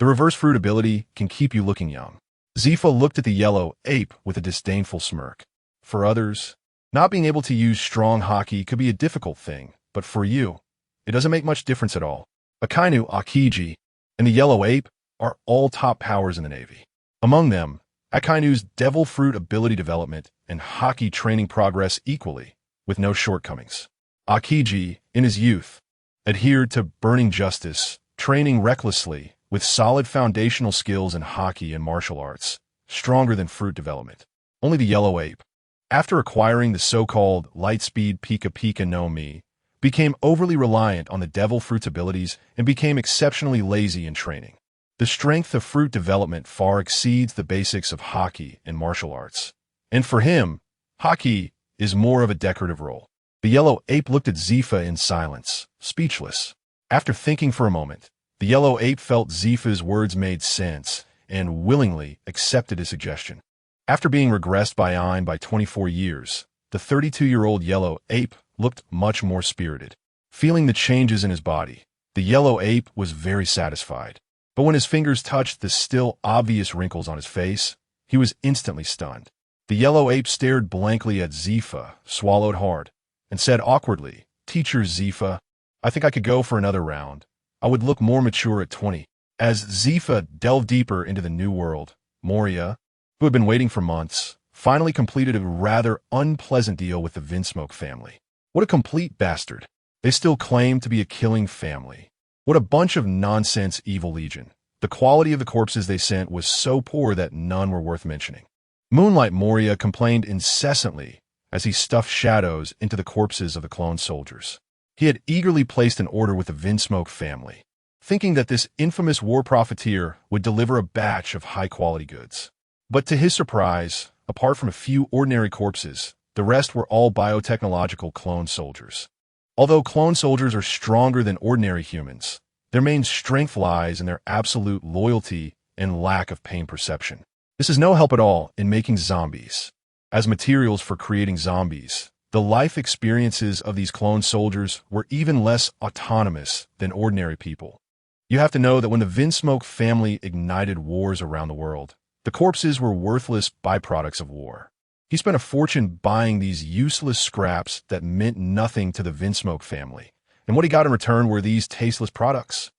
the reverse fruit ability can keep you looking young." Zephyr looked at the yellow ape with a disdainful smirk. For others, not being able to use strong Haki could be a difficult thing, but for you, it doesn't make much difference at all. Akainu, Akiji, and the yellow ape are all top powers in the Navy. Among them, Akainu's devil fruit ability development and Haki training progress equally, with no shortcomings. Akiji, in his youth, adhered to burning justice, training recklessly, with solid foundational skills in Haki and martial arts, stronger than fruit development. Only the yellow ape, after acquiring the so-called Lightspeed Pika Pika no Mi, became overly reliant on the devil fruit's abilities and became exceptionally lazy in training. The strength of fruit development far exceeds the basics of Haki and martial arts. And for him, Haki is more of a decorative role. The yellow ape looked at Zephyr in silence, speechless. After thinking for a moment, the yellow ape felt Zephyr's words made sense and willingly accepted his suggestion. After being regressed by Ein by 24 years, the 32-year-old yellow ape looked much more spirited. Feeling the changes in his body, the yellow ape was very satisfied. But when his fingers touched the still obvious wrinkles on his face, he was instantly stunned. The yellow ape stared blankly at Zephyr, swallowed hard, and said awkwardly, "Teacher Zephyr, I think I could go for another round. I would look more mature at 20. As Zephyr delved deeper into the new world, Moria, who had been waiting for months, finally completed a rather unpleasant deal with the Vinsmoke family. What a complete bastard. They still claim to be a killing family. What a bunch of nonsense, Evil Legion. The quality of the corpses they sent was so poor that none were worth mentioning. Moonlight Moria complained incessantly as he stuffed shadows into the corpses of the clone soldiers. He had eagerly placed an order with the Vinsmoke family, thinking that this infamous war profiteer would deliver a batch of high-quality goods. But to his surprise, apart from a few ordinary corpses, the rest were all biotechnological clone soldiers. Although clone soldiers are stronger than ordinary humans, their main strength lies in their absolute loyalty and lack of pain perception. This is no help at all in making zombies. As materials for creating zombies, the life experiences of these clone soldiers were even less autonomous than ordinary people. You have to know that when the Vinsmoke family ignited wars around the world, the corpses were worthless byproducts of war. He spent a fortune buying these useless scraps that meant nothing to the Vinsmoke family, and what he got in return were these tasteless products.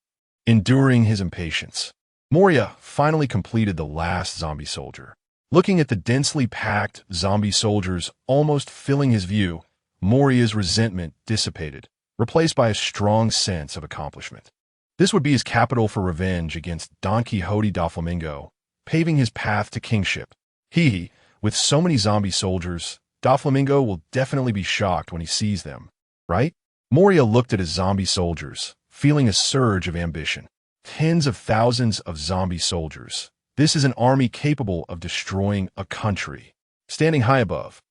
Enduring his impatience, Moria finally completed the last zombie soldier. Looking at the densely packed zombie soldiers almost filling his view, Moria's resentment dissipated, replaced by a strong sense of accomplishment. This would be his capital for revenge against Don Quixote da Flamingo, paving his path to kingship. With so many zombie soldiers, Doflamingo will definitely be shocked when he sees them, right? Moria looked at his zombie soldiers, feeling a surge of ambition. Tens of thousands of zombie soldiers. This is an army capable of destroying a country. Standing high above,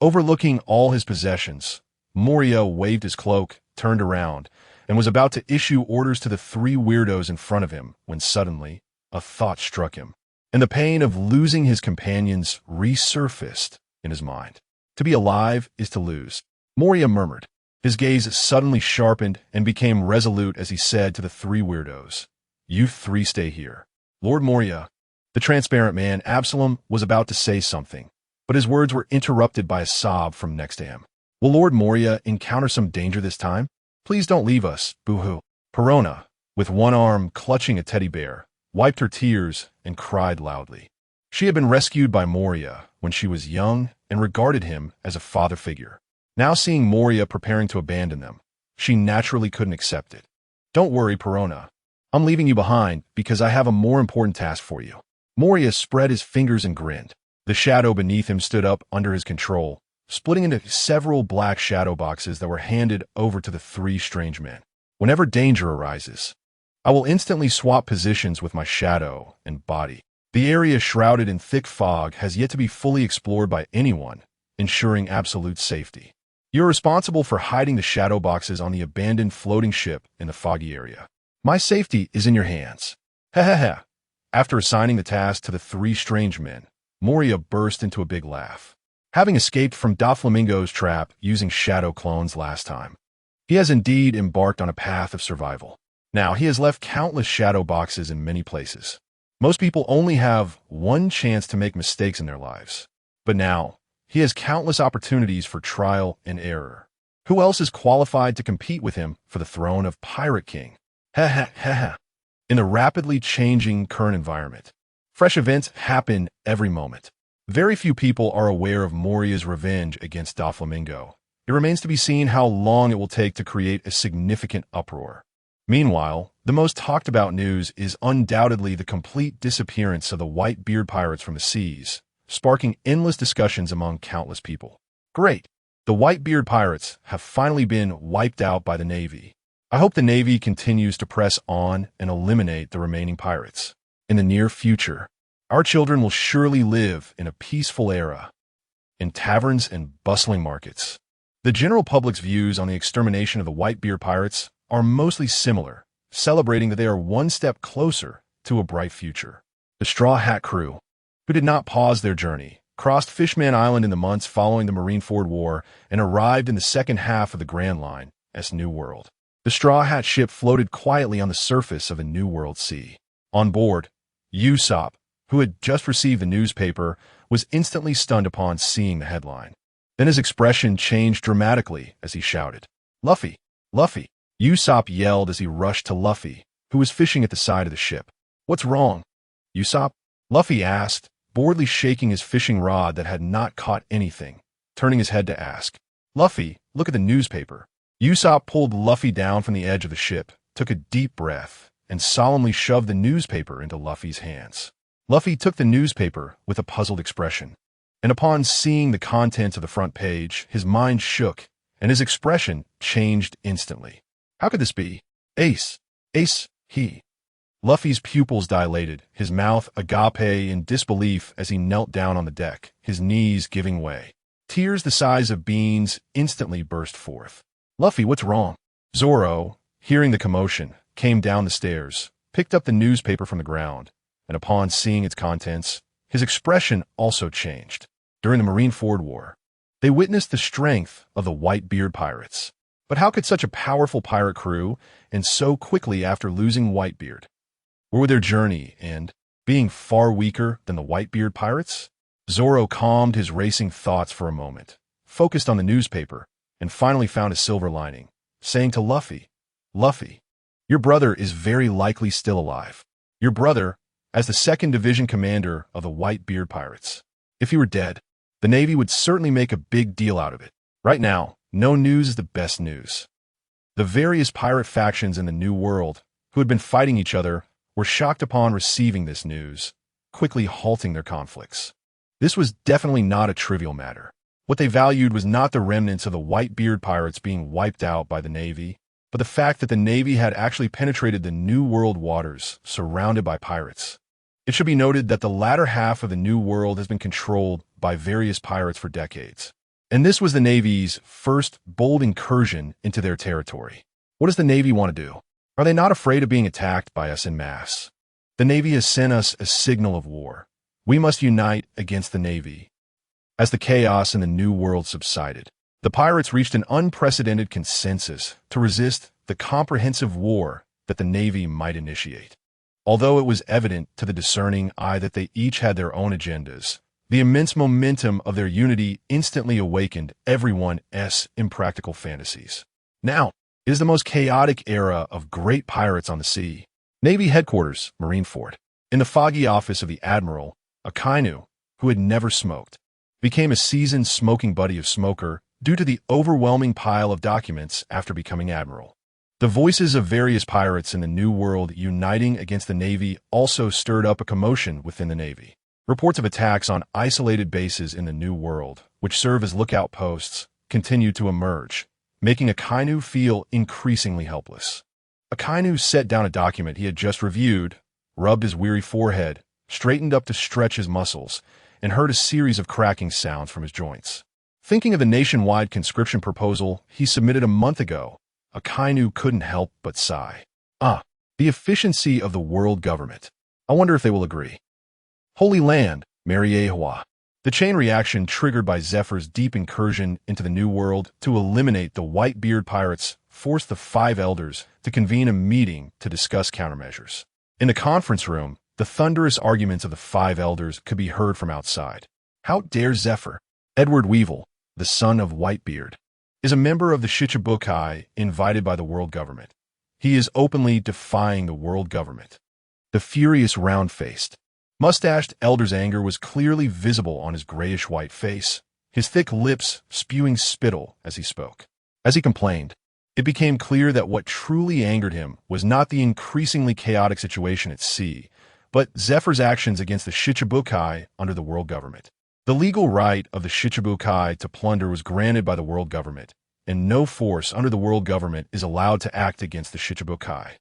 overlooking all his possessions, Moria waved his cloak, turned around, and was about to issue orders to the three weirdos in front of him when suddenly a thought struck him, and the pain of losing his companions resurfaced in his mind. To be alive is to lose, Moria murmured. His gaze suddenly sharpened and became resolute as he said to the three weirdos, "You three stay here." Lord Moria, the transparent man, Absalom, was about to say something, but his words were interrupted by a sob from next to him. "Will Lord Moria encounter some danger this time? Please don't leave us, boo-hoo." Perona, with one arm clutching a teddy bear, wiped her tears and cried loudly. She had been rescued by Moria when she was young and regarded him as a father figure. Now seeing Moria preparing to abandon them, she naturally couldn't accept it. "Don't worry, Perona. I'm leaving you behind because I have a more important task for you." Moria spread his fingers and grinned. The shadow beneath him stood up under his control, splitting into several black shadow boxes that were handed over to the three strange men. "Whenever danger arises, I will instantly swap positions with my shadow and body. The area shrouded in thick fog has yet to be fully explored by anyone, ensuring absolute safety. You're responsible for hiding the shadow boxes on the abandoned floating ship in the foggy area. My safety is in your hands." Ha. After assigning the task to the three strange men, Moria burst into a big laugh. Having escaped from Doflamingo's trap using shadow clones last time, he has indeed embarked on a path of survival. Now he has left countless shadow boxes in many places. Most people only have one chance to make mistakes in their lives. But now, he has countless opportunities for trial and error. Who else is qualified to compete with him for the throne of Pirate King? Ha. In the rapidly changing current environment, fresh events happen every moment. Very few people are aware of Moria's revenge against Doflamingo. It remains to be seen how long it will take to create a significant uproar. Meanwhile, the most talked about news is undoubtedly the complete disappearance of the white beard pirates from the seas, sparking endless discussions among countless people. Great! The white beard pirates have finally been wiped out by the Navy. I hope the Navy continues to press on and eliminate the remaining pirates. In the near future, our children will surely live in a peaceful era, in taverns and bustling markets. The general public's views on the extermination of the white beard pirates are mostly similar, celebrating that they are one step closer to a bright future. The Straw Hat crew, who did not pause their journey, crossed Fishman Island in the months following the Marineford War and arrived in the second half of the Grand Line as New World. The Straw Hat ship floated quietly on the surface of a New World sea. On board, Usopp, who had just received the newspaper, was instantly stunned upon seeing the headline. Then his expression changed dramatically as he shouted, "Luffy! Luffy!" Usopp yelled as he rushed to Luffy, who was fishing at the side of the ship. "What's wrong, Usopp?" Luffy asked, boredly shaking his fishing rod that had not caught anything, turning his head to ask, "Luffy, look at the newspaper." Usopp pulled Luffy down from the edge of the ship, took a deep breath, and solemnly shoved the newspaper into Luffy's hands. Luffy took the newspaper with a puzzled expression, and upon seeing the contents of the front page, his mind shook, and his expression changed instantly. How could this be? Ace! Ace! He! Luffy's pupils dilated, his mouth agape in disbelief as he knelt down on the deck, his knees giving way. Tears the size of beans instantly burst forth. Luffy, what's wrong? Zoro, hearing the commotion, came down the stairs, picked up the newspaper from the ground, and upon seeing its contents, his expression also changed. During the Marineford War, they witnessed the strength of the Whitebeard pirates. But how could such a powerful pirate crew end so quickly after losing Whitebeard? Where would their journey end, being far weaker than the Whitebeard pirates? Zoro calmed his racing thoughts for a moment, focused on the newspaper, and finally found a silver lining, saying to Luffy, Luffy, your brother is very likely still alive. Your brother, as the 2nd Division commander of the Whitebeard pirates. If he were dead, the Navy would certainly make a big deal out of it. Right now, no news is the best news. The various pirate factions in the New World, who had been fighting each other, were shocked upon receiving this news, quickly halting their conflicts. This was definitely not a trivial matter. What they valued was not the remnants of the Whitebeard pirates being wiped out by the Navy, but the fact that the Navy had actually penetrated the New World waters, surrounded by pirates. It should be noted that the latter half of the New World has been controlled by various pirates for decades, and this was the Navy's first bold incursion into their territory. What does the Navy want to do? Are they not afraid of being attacked by us en masse? The Navy has sent us a signal of war. We must unite against the Navy. As the chaos in the New World subsided, the pirates reached an unprecedented consensus to resist the comprehensive war that the Navy might initiate. Although it was evident to the discerning eye that they each had their own agendas, the immense momentum of their unity instantly awakened everyone's impractical fantasies. Now, it is the most chaotic era of great pirates on the sea. Navy headquarters, Marineford. In the foggy office of the Admiral, Akainu, who had never smoked, became a seasoned smoking buddy of Smoker due to the overwhelming pile of documents after becoming Admiral. The voices of various pirates in the New World uniting against the Navy also stirred up a commotion within the Navy. Reports of attacks on isolated bases in the New World, which serve as lookout posts, continued to emerge, making Akainu feel increasingly helpless. Akainu set down a document he had just reviewed, rubbed his weary forehead, straightened up to stretch his muscles, and heard a series of cracking sounds from his joints. Thinking of the nationwide conscription proposal he submitted a month ago, Akainu couldn't help but sigh. The efficiency of the world government. I wonder if they will agree. Holy Land, Mariewa. The chain reaction triggered by Zephyr's deep incursion into the New World to eliminate the Whitebeard pirates forced the 5 elders to convene a meeting to discuss countermeasures. In the conference room, the thunderous arguments of the 5 elders could be heard from outside. How dare Zephyr? Edward Weevil, the son of Whitebeard, is a member of the Shichibukai invited by the world government. He is openly defying the world government. The furious round-faced, mustached elder's anger was clearly visible on his grayish-white face, his thick lips spewing spittle as he spoke. As he complained, it became clear that what truly angered him was not the increasingly chaotic situation at sea, but Zephyr's actions against the Shichibukai under the world government. The legal right of the Shichibukai to plunder was granted by the world government, and no force under the world government is allowed to act against the Shichibukai.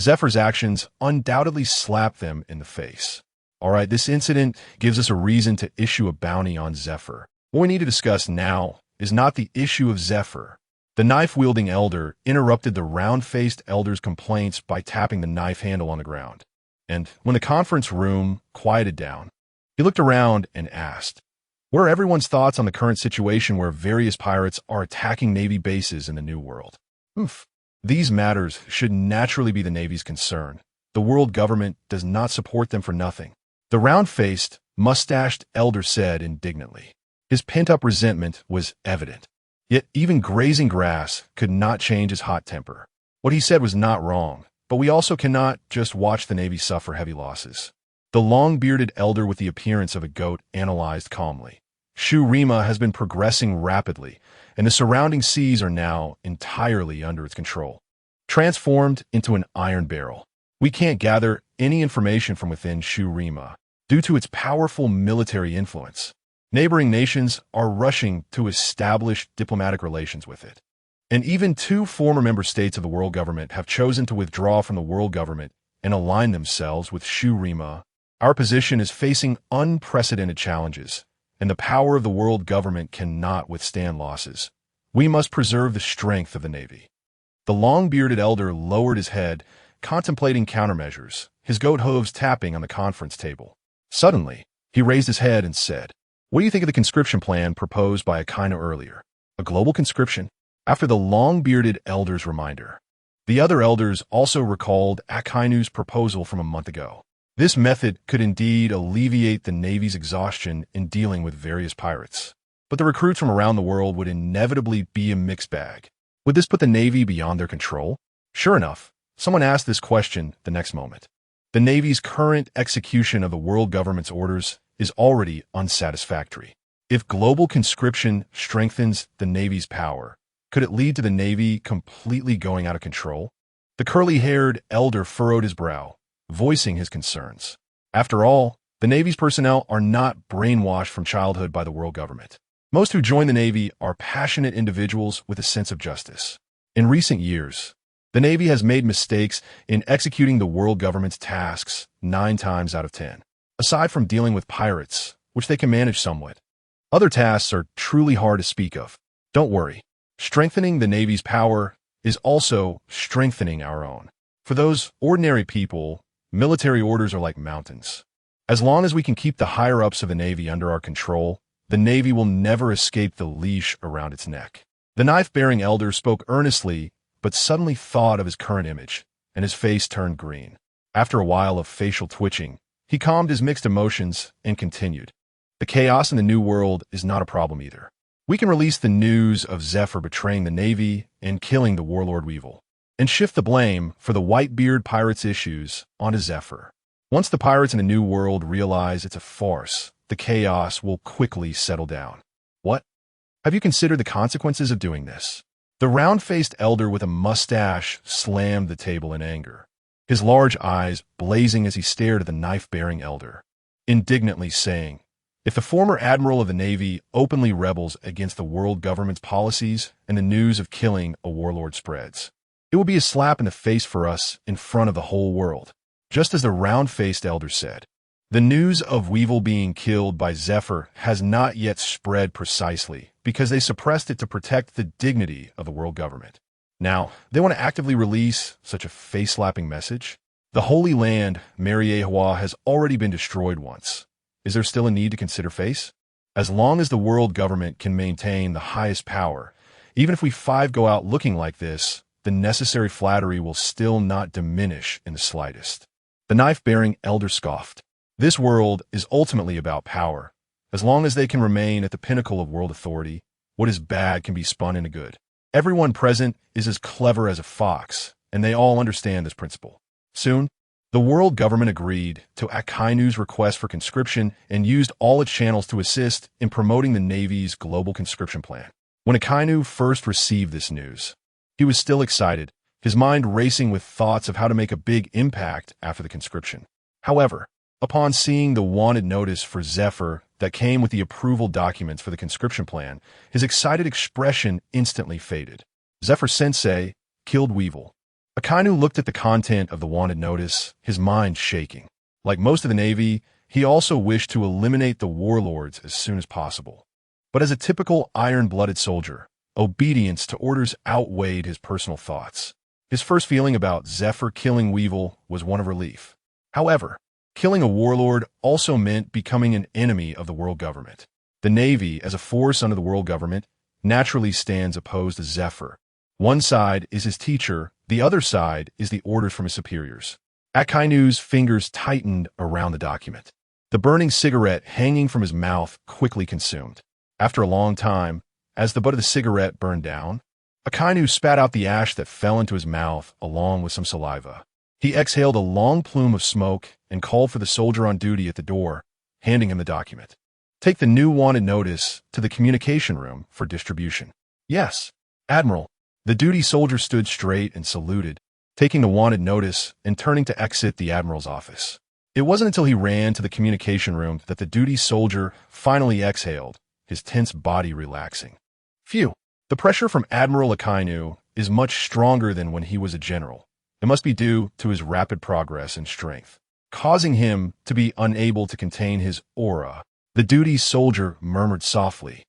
Zephyr's actions undoubtedly slapped them in the face. Alright, this incident gives us a reason to issue a bounty on Zephyr. What we need to discuss now is not the issue of Zephyr. The knife-wielding elder interrupted the round-faced elder's complaints by tapping the knife handle on the ground. And when the conference room quieted down, he looked around and asked, "What are everyone's thoughts on the current situation where various pirates are attacking Navy bases in the New World?" These matters should naturally be the Navy's concern. The world government does not support them for nothing. The round-faced, mustached elder said indignantly. His pent-up resentment was evident. Yet even grazing grass could not change his hot temper. What he said was not wrong, but we also cannot just watch the Navy suffer heavy losses. The long-bearded elder with the appearance of a goat analyzed calmly. Shurima has been progressing rapidly, and the surrounding seas are now entirely under its control. Transformed into an iron barrel, We can't gather any information from within Shurima due to its powerful military influence. Neighboring nations are rushing to establish diplomatic relations with it. And even 2 former member states of the world government have chosen to withdraw from the world government and align themselves with Shurima. Our position is facing unprecedented challenges, and the power of the world government cannot withstand losses. We must preserve the strength of the Navy. The long-bearded elder lowered his head, contemplating countermeasures, his goat hooves tapping on the conference table. Suddenly, he raised his head and said, "What do you think of the conscription plan proposed by Akainu earlier? A global conscription?" After the long-bearded elder's reminder, the other elders also recalled Akainu's proposal from a month ago. This method could indeed alleviate the Navy's exhaustion in dealing with various pirates. But the recruits from around the world would inevitably be a mixed bag. Would this put the Navy beyond their control? Sure enough, someone asked this question the next moment. The Navy's current execution of the world government's orders is already unsatisfactory. If global conscription strengthens the Navy's power, could it lead to the Navy completely going out of control? The curly-haired elder furrowed his brow, voicing his concerns. After all, the Navy's personnel are not brainwashed from childhood by the world government. Most who join the Navy are passionate individuals with a sense of justice. In recent years, the Navy has made mistakes in executing the world government's tasks 9 times out of 10. Aside from dealing with pirates, which they can manage somewhat, other tasks are truly hard to speak of. Don't worry. Strengthening the Navy's power is also strengthening our own. For those ordinary people, military orders are like mountains. As long as we can keep the higher-ups of the Navy under our control, the Navy will never escape the leash around its neck. The knife-bearing elder spoke earnestly, but suddenly thought of his current image, and his face turned green. After a while of facial twitching, he calmed his mixed emotions and continued. The chaos in the New World is not a problem either. We can release the news of Zephyr betraying the Navy and killing the warlord Weevil, and shift the blame for the Whitebeard pirates' issues onto Zephyr. Once the pirates in the New World realize it's a farce, the chaos will quickly settle down. What? Have you considered the consequences of doing this? The round-faced elder with a mustache slammed the table in anger, his large eyes blazing as he stared at the knife-bearing elder, indignantly saying, "If the former admiral of the Navy openly rebels against the world government's policies and the news of killing a warlord spreads, it will be a slap in the face for us in front of the whole world." Just as the round-faced elder said, the news of Weevil being killed by Zephyr has not yet spread precisely because they suppressed it to protect the dignity of the world government. Now, they want to actively release such a face-slapping message? The Holy Land, Mariehua, has already been destroyed once. Is there still a need to consider face? As long as the world government can maintain the highest power, even if we 5 go out looking like this, the necessary flattery will still not diminish in the slightest. The knife-bearing elder scoffed. This world is ultimately about power. As long as they can remain at the pinnacle of world authority, what is bad can be spun into good. Everyone present is as clever as a fox, and they all understand this principle. Soon, the world government agreed to Akainu's request for conscription and used all its channels to assist in promoting the Navy's global conscription plan. When Akainu first received this news, he was still excited, his mind racing with thoughts of how to make a big impact after the conscription. However, upon seeing the wanted notice for Zephyr that came with the approval documents for the conscription plan, his excited expression instantly faded. Zephyr-sensei killed Weevil. Akainu looked at the content of the wanted notice, his mind shaking. Like most of the Navy, he also wished to eliminate the warlords as soon as possible. But as a typical iron-blooded soldier, obedience to orders outweighed his personal thoughts. His first feeling about Zephyr killing Weevil was one of relief. However, killing a warlord also meant becoming an enemy of the world government. The Navy, as a force under the world government, naturally stands opposed to Zephyr. One side is his teacher, the other side is the orders from his superiors. Akainu's fingers tightened around the document. The burning cigarette hanging from his mouth quickly consumed. After a long time, as the butt of the cigarette burned down, Akainu spat out the ash that fell into his mouth along with some saliva. He exhaled a long plume of smoke and called for the soldier on duty at the door, handing him the document. "Take the new wanted notice to the communication room for distribution." "Yes, Admiral." The duty soldier stood straight and saluted, taking the wanted notice and turning to exit the Admiral's office. It wasn't until he ran to the communication room that the duty soldier finally exhaled, his tense body relaxing. Phew. The pressure from Admiral Akainu is much stronger than when he was a general. It must be due to his rapid progress and strength, causing him to be unable to contain his aura. The duty soldier murmured softly,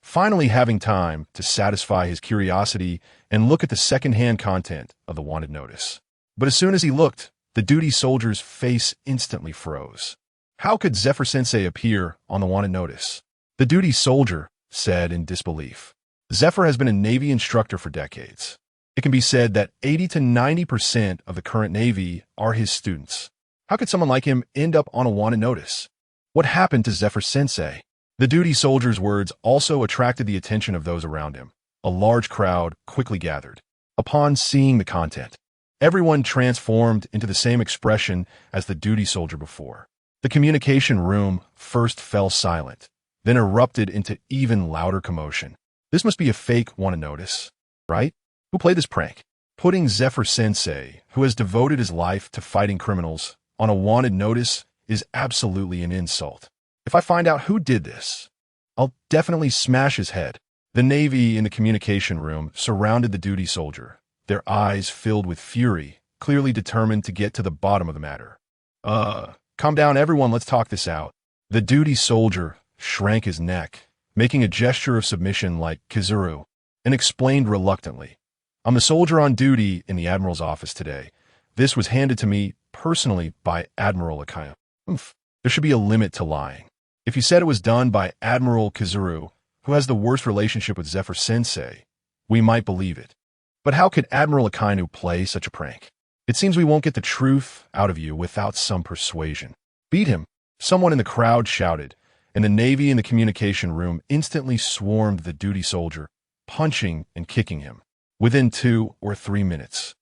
finally having time to satisfy his curiosity and look at the second-hand content of the wanted notice. But as soon as he looked, the duty soldier's face instantly froze. How could Zephyr-sensei appear on the wanted notice? The duty soldier said in disbelief. Zephyr has been a Navy instructor for decades. It can be said that 80 to 90% of the current Navy are his students. How could someone like him end up on a wanted notice? What happened to Zephyr-sensei? The duty soldier's words also attracted the attention of those around him. A large crowd quickly gathered. Upon seeing the content, everyone transformed into the same expression as the duty soldier before. The communication room first fell silent, then erupted into even louder commotion. This must be a fake wanted notice, right? Who played this prank? Putting Zephyr-sensei, who has devoted his life to fighting criminals, on a wanted notice is absolutely an insult. If I find out who did this, I'll definitely smash his head. The Navy in the communication room surrounded the duty soldier, their eyes filled with fury, clearly determined to get to the bottom of the matter. Calm down everyone, let's talk this out. The duty soldier shrank his neck, making a gesture of submission like Kizuru, and explained reluctantly, I'm the soldier on duty in the Admiral's office today. This was handed to me personally by Admiral Akainu. There should be a limit to lying. If you said it was done by Admiral Kizuru, who has the worst relationship with Zephyr-sensei, we might believe it. But how could Admiral Akainu play such a prank? It seems we won't get the truth out of you without some persuasion. Beat him, someone in the crowd shouted, and the Navy in the communication room instantly swarmed the duty soldier, punching and kicking him. Within 2 or 3 minutes,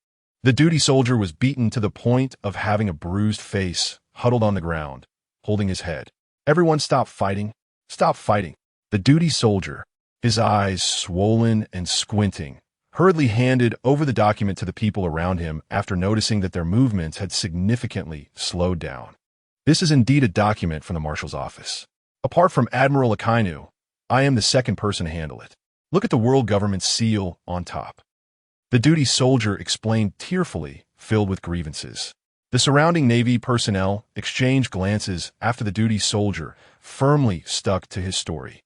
the duty soldier was beaten to the point of having a bruised face, huddled on the ground, holding his head. Everyone stop fighting. Stop fighting. The duty soldier, his eyes swollen and squinting, hurriedly handed over the document to the people around him after noticing that their movements had significantly slowed down. This is indeed a document from the Marshal's office. Apart from Admiral Akainu, I am the second person to handle it. Look at the world government's seal on top. The duty soldier explained tearfully, filled with grievances. The surrounding Navy personnel exchanged glances after the duty soldier firmly stuck to his story,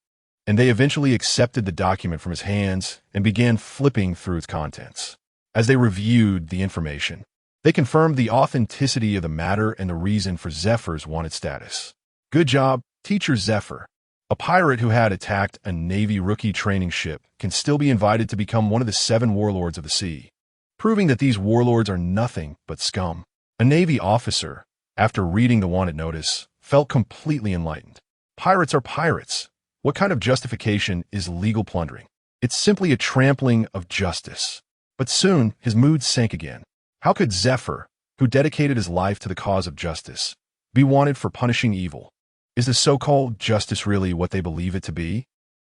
and they eventually accepted the document from his hands and began flipping through its contents. As they reviewed the information, they confirmed the authenticity of the matter and the reason for Zephyr's wanted status. Good job, Teacher Zephyr. A pirate who had attacked a Navy rookie training ship can still be invited to become one of the 7 warlords of the sea, proving that these warlords are nothing but scum. A Navy officer, after reading the wanted notice, felt completely enlightened. Pirates are pirates. What kind of justification is legal plundering? It's simply a trampling of justice. But soon, his mood sank again. How could Zephyr, who dedicated his life to the cause of justice, be wanted for punishing evil? Is the so-called justice really what they believe it to be?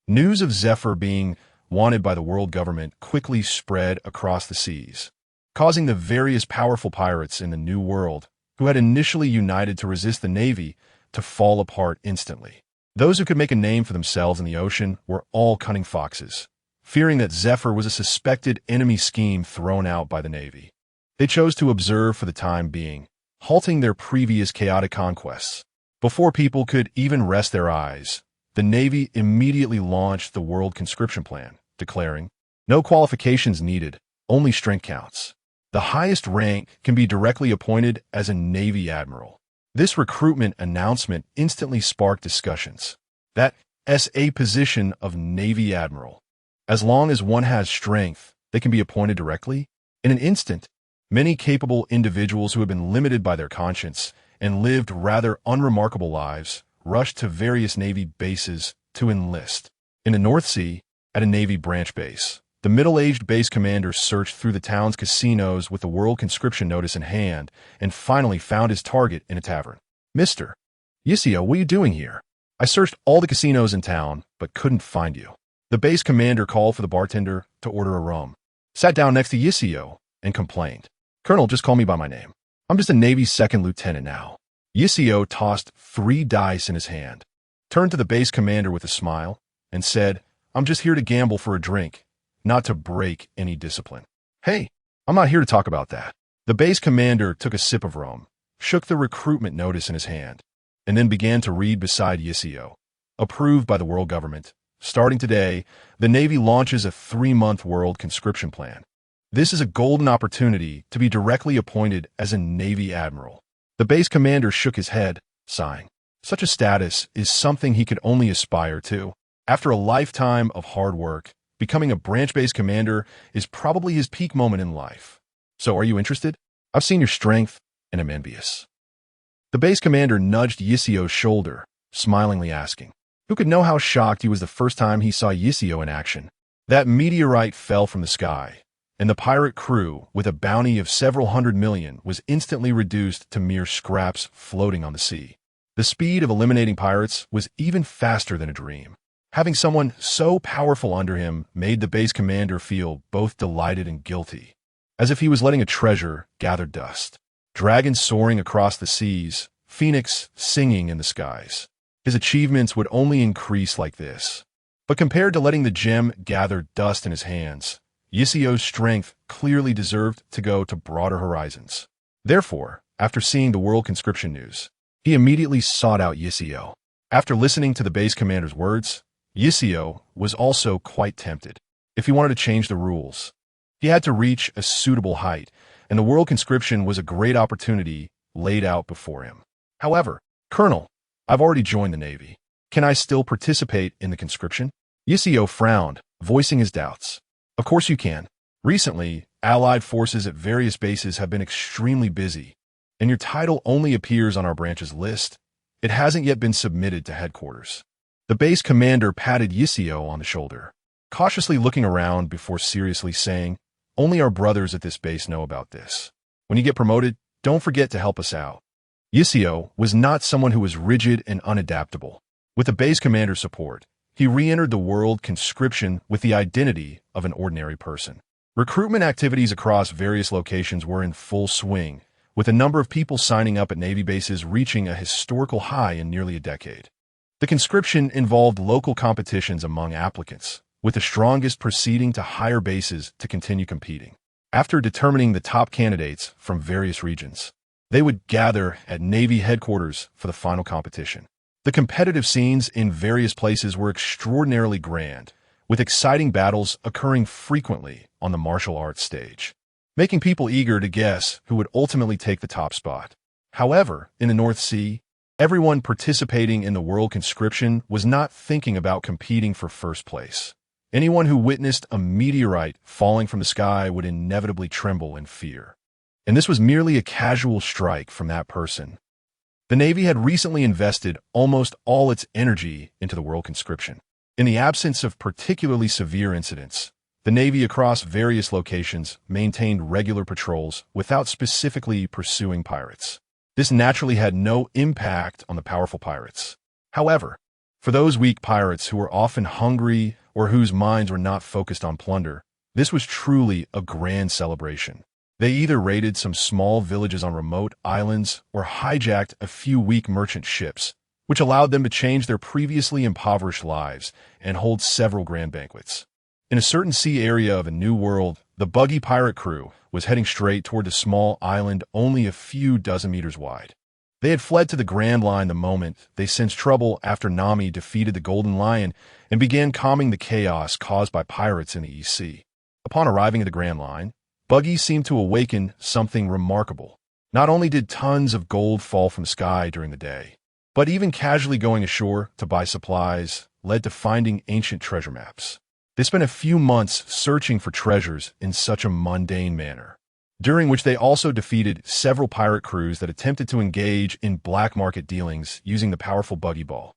News of Zephyr being wanted by the world government quickly spread across the seas, causing the various powerful pirates in the New World, who had initially united to resist the Navy, to fall apart instantly. Those who could make a name for themselves in the ocean were all cunning foxes, fearing that Zephyr was a suspected enemy scheme thrown out by the Navy. They chose to observe for the time being, halting their previous chaotic conquests. Before people could even rest their eyes, the Navy immediately launched the World Conscription Plan, declaring, no qualifications needed, only strength counts. The highest rank can be directly appointed as a Navy Admiral. This recruitment announcement instantly sparked discussions. That SA position of Navy Admiral. As long as one has strength, they can be appointed directly. In an instant, many capable individuals who had been limited by their conscience and lived rather unremarkable lives rushed to various Navy bases to enlist. In the North Sea, at a Navy branch base, the middle-aged base commander searched through the town's casinos with the World Conscription Notice in hand and finally found his target in a tavern. Mr. Yisio, what are you doing here? I searched all the casinos in town, but couldn't find you. The base commander called for the bartender to order a rum, sat down next to Yisio, and complained. Colonel, just call me by my name. I'm just a Navy second lieutenant now. Yisio tossed 3 dice in his hand, turned to the base commander with a smile, and said, I'm just here to gamble for a drink, not to break any discipline. Hey, I'm not here to talk about that. The base commander took a sip of rum, shook the recruitment notice in his hand, and then began to read beside Yisio. Approved by the world government. Starting today, the Navy launches a 3-month world conscription plan. This is a golden opportunity to be directly appointed as a Navy admiral. The base commander shook his head, sighing. Such a status is something he could only aspire to. After a lifetime of hard work, becoming a branch-based commander is probably his peak moment in life. So are you interested? I've seen your strength, and am envious. The base commander nudged Yisio's shoulder, smilingly asking, who could know how shocked he was the first time he saw Yisio in action? That meteorite fell from the sky, and the pirate crew, with a bounty of several hundred million, was instantly reduced to mere scraps floating on the sea. The speed of eliminating pirates was even faster than a dream. Having someone so powerful under him made the base commander feel both delighted and guilty, as if he was letting a treasure gather dust. Dragons soaring across the seas, phoenix singing in the skies. His achievements would only increase like this. But compared to letting the gem gather dust in his hands, Yisio's strength clearly deserved to go to broader horizons. Therefore, after seeing the world conscription news, he immediately sought out Yisio. After listening to the base commander's words, Yisio was also quite tempted. If he wanted to change the rules, he had to reach a suitable height, and the world conscription was a great opportunity laid out before him. However, Colonel, I've already joined the Navy. Can I still participate in the conscription? Yisio frowned, voicing his doubts. Of course you can. Recently, Allied forces at various bases have been extremely busy, and your title only appears on our branch's list. It hasn't yet been submitted to headquarters. The base commander patted Yisio on the shoulder, cautiously looking around before seriously saying, only our brothers at this base know about this. When you get promoted, don't forget to help us out. Yisio was not someone who was rigid and unadaptable. With the base commander's support, he re-entered the world conscription with the identity of an ordinary person. Recruitment activities across various locations were in full swing, with a number of people signing up at Navy bases reaching a historical high in nearly a decade. The conscription involved local competitions among applicants, with the strongest proceeding to higher bases to continue competing. After determining the top candidates from various regions, they would gather at Navy headquarters for the final competition. The competitive scenes in various places were extraordinarily grand, with exciting battles occurring frequently on the martial arts stage, making people eager to guess who would ultimately take the top spot. However, in the North Sea, everyone participating in the world conscription was not thinking about competing for first place. Anyone who witnessed a meteorite falling from the sky would inevitably tremble in fear. And this was merely a casual strike from that person. The Navy had recently invested almost all its energy into the world conscription. In the absence of particularly severe incidents, the Navy across various locations maintained regular patrols without specifically pursuing pirates. This naturally had no impact on the powerful pirates. However, for those weak pirates who were often hungry or whose minds were not focused on plunder, this was truly a grand celebration. They either raided some small villages on remote islands or hijacked a few weak merchant ships, which allowed them to change their previously impoverished lives and hold several grand banquets. In a certain sea area of a new world, the buggy pirate crew was heading straight toward a small island only a few dozen meters wide. They had fled to the Grand Line the moment they sensed trouble after Nami defeated the Golden Lion and began calming the chaos caused by pirates in the East Sea. Upon arriving at the Grand Line, Buggy seemed to awaken something remarkable. Not only did tons of gold fall from the sky during the day, but even casually going ashore to buy supplies led to finding ancient treasure maps. They spent a few months searching for treasures in such a mundane manner, during which they also defeated several pirate crews that attempted to engage in black market dealings using the powerful buggy ball.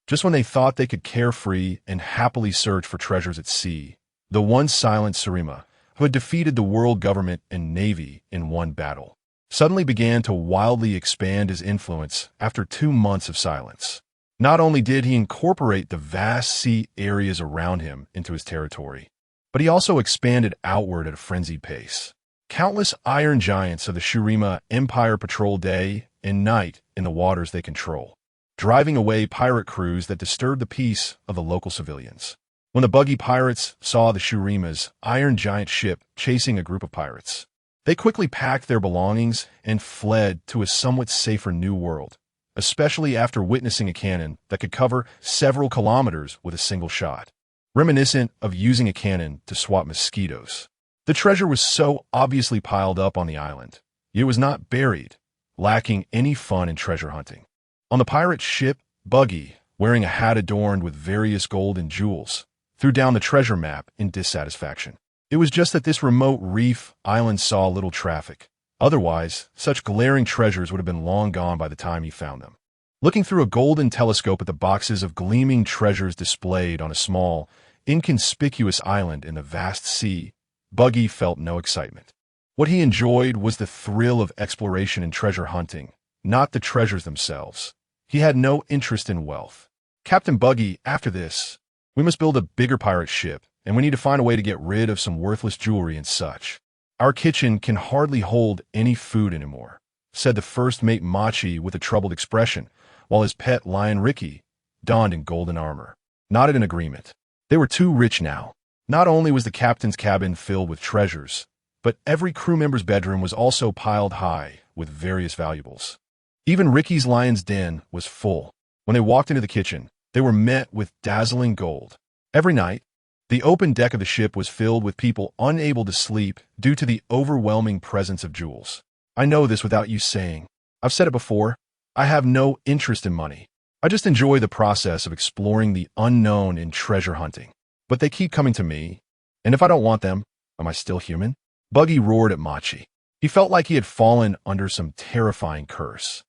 Just when they thought they could carefree and happily search for treasures at sea, the once silent Surima, who had defeated the world government and navy in one battle, suddenly began to wildly expand his influence after 2 months of silence. Not only did he incorporate the vast sea areas around him into his territory, but he also expanded outward at a frenzied pace. Countless iron giants of the Shurima Empire patrol day and night in the waters they control, driving away pirate crews that disturb the peace of the local civilians. When the buggy pirates saw the Shurima's iron giant ship chasing a group of pirates, they quickly packed their belongings and fled to a somewhat safer new world, especially after witnessing a cannon that could cover several kilometers with a single shot, reminiscent of using a cannon to swat mosquitoes. The treasure was so obviously piled up on the island, it was not buried, lacking any fun in treasure hunting. On the pirate ship, Buggy, wearing a hat adorned with various gold and jewels, threw down the treasure map in dissatisfaction. It was just that this remote reef island saw little traffic. Otherwise, such glaring treasures would have been long gone by the time he found them. Looking through a golden telescope at the boxes of gleaming treasures displayed on a small, inconspicuous island in the vast sea, Buggy felt no excitement. What he enjoyed was the thrill of exploration and treasure hunting, not the treasures themselves. He had no interest in wealth. Captain Buggy, after this, we must build a bigger pirate ship, and we need to find a way to get rid of some worthless jewelry and such. Our kitchen can hardly hold any food anymore, said the first mate Machi with a troubled expression, while his pet Lion Shiki, donned in golden armor, nodded in agreement. They were too rich now. Not only was the captain's cabin filled with treasures, but every crew member's bedroom was also piled high with various valuables. Even Ricky's lion's den was full. When they walked into the kitchen, they were met with dazzling gold. Every night, the open deck of the ship was filled with people unable to sleep due to the overwhelming presence of jewels. I know this without you saying. I've said it before. I have no interest in money. I just enjoy the process of exploring the unknown in treasure hunting. But they keep coming to me, and if I don't want them, am I still human? Buggy roared at Machi. He felt like he had fallen under some terrifying curse.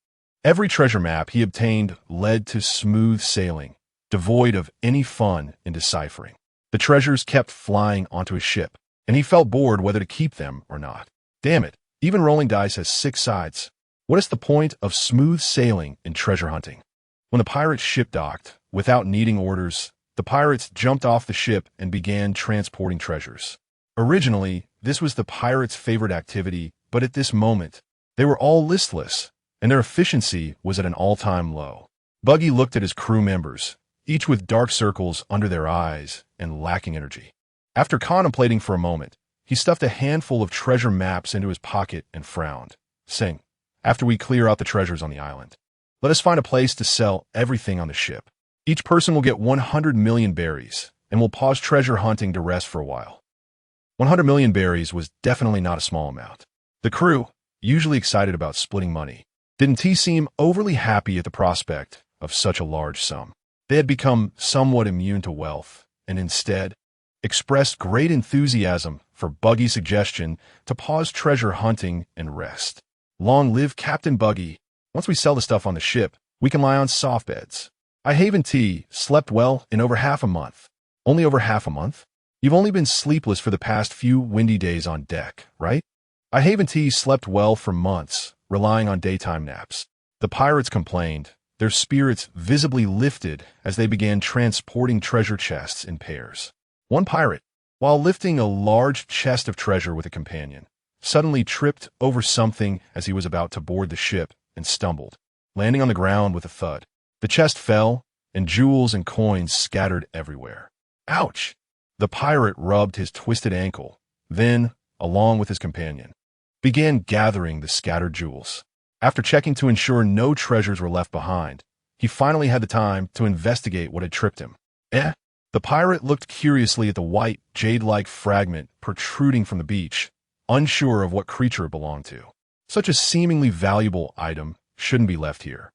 Every treasure map he obtained led to smooth sailing, devoid of any fun in deciphering. The treasures kept flying onto his ship, and he felt bored whether to keep them or not. Damn it, even rolling dice has 6 sides. What is the point of smooth sailing in treasure hunting? When the pirate's ship docked, without needing orders, the pirates jumped off the ship and began transporting treasures. Originally, this was the pirates' favorite activity, but at this moment, they were all listless, and their efficiency was at an all-time low. Buggy looked at his crew members, each with dark circles under their eyes and lacking energy. After contemplating for a moment, he stuffed a handful of treasure maps into his pocket and frowned, saying, "After we clear out the treasures on the island, let us find a place to sell everything on the ship. Each person will get 100 million berries, and we'll pause treasure hunting to rest for a while." 100 million berries was definitely not a small amount. The crew, usually excited about splitting money, didn't seem overly happy at the prospect of such a large sum. They had become somewhat immune to wealth, and instead expressed great enthusiasm for Buggy's suggestion to pause treasure hunting and rest. Long live Captain Buggy. Once we sell the stuff on the ship, we can lie on soft beds. I haven't slept well in over half a month. Only over half a month? You've only been sleepless for the past few windy days on deck, right? I haven't slept well for months, relying on daytime naps. The pirates complained, their spirits visibly lifted as they began transporting treasure chests in pairs. One pirate, while lifting a large chest of treasure with a companion, suddenly tripped over something as he was about to board the ship and stumbled, landing on the ground with a thud. The chest fell, and jewels and coins scattered everywhere. Ouch! The pirate rubbed his twisted ankle, then, along with his companion, began gathering the scattered jewels. After checking to ensure no treasures were left behind, he finally had the time to investigate what had tripped him. The pirate looked curiously at the white, jade-like fragment protruding from the beach, unsure of what creature it belonged to. Such a seemingly valuable item shouldn't be left here.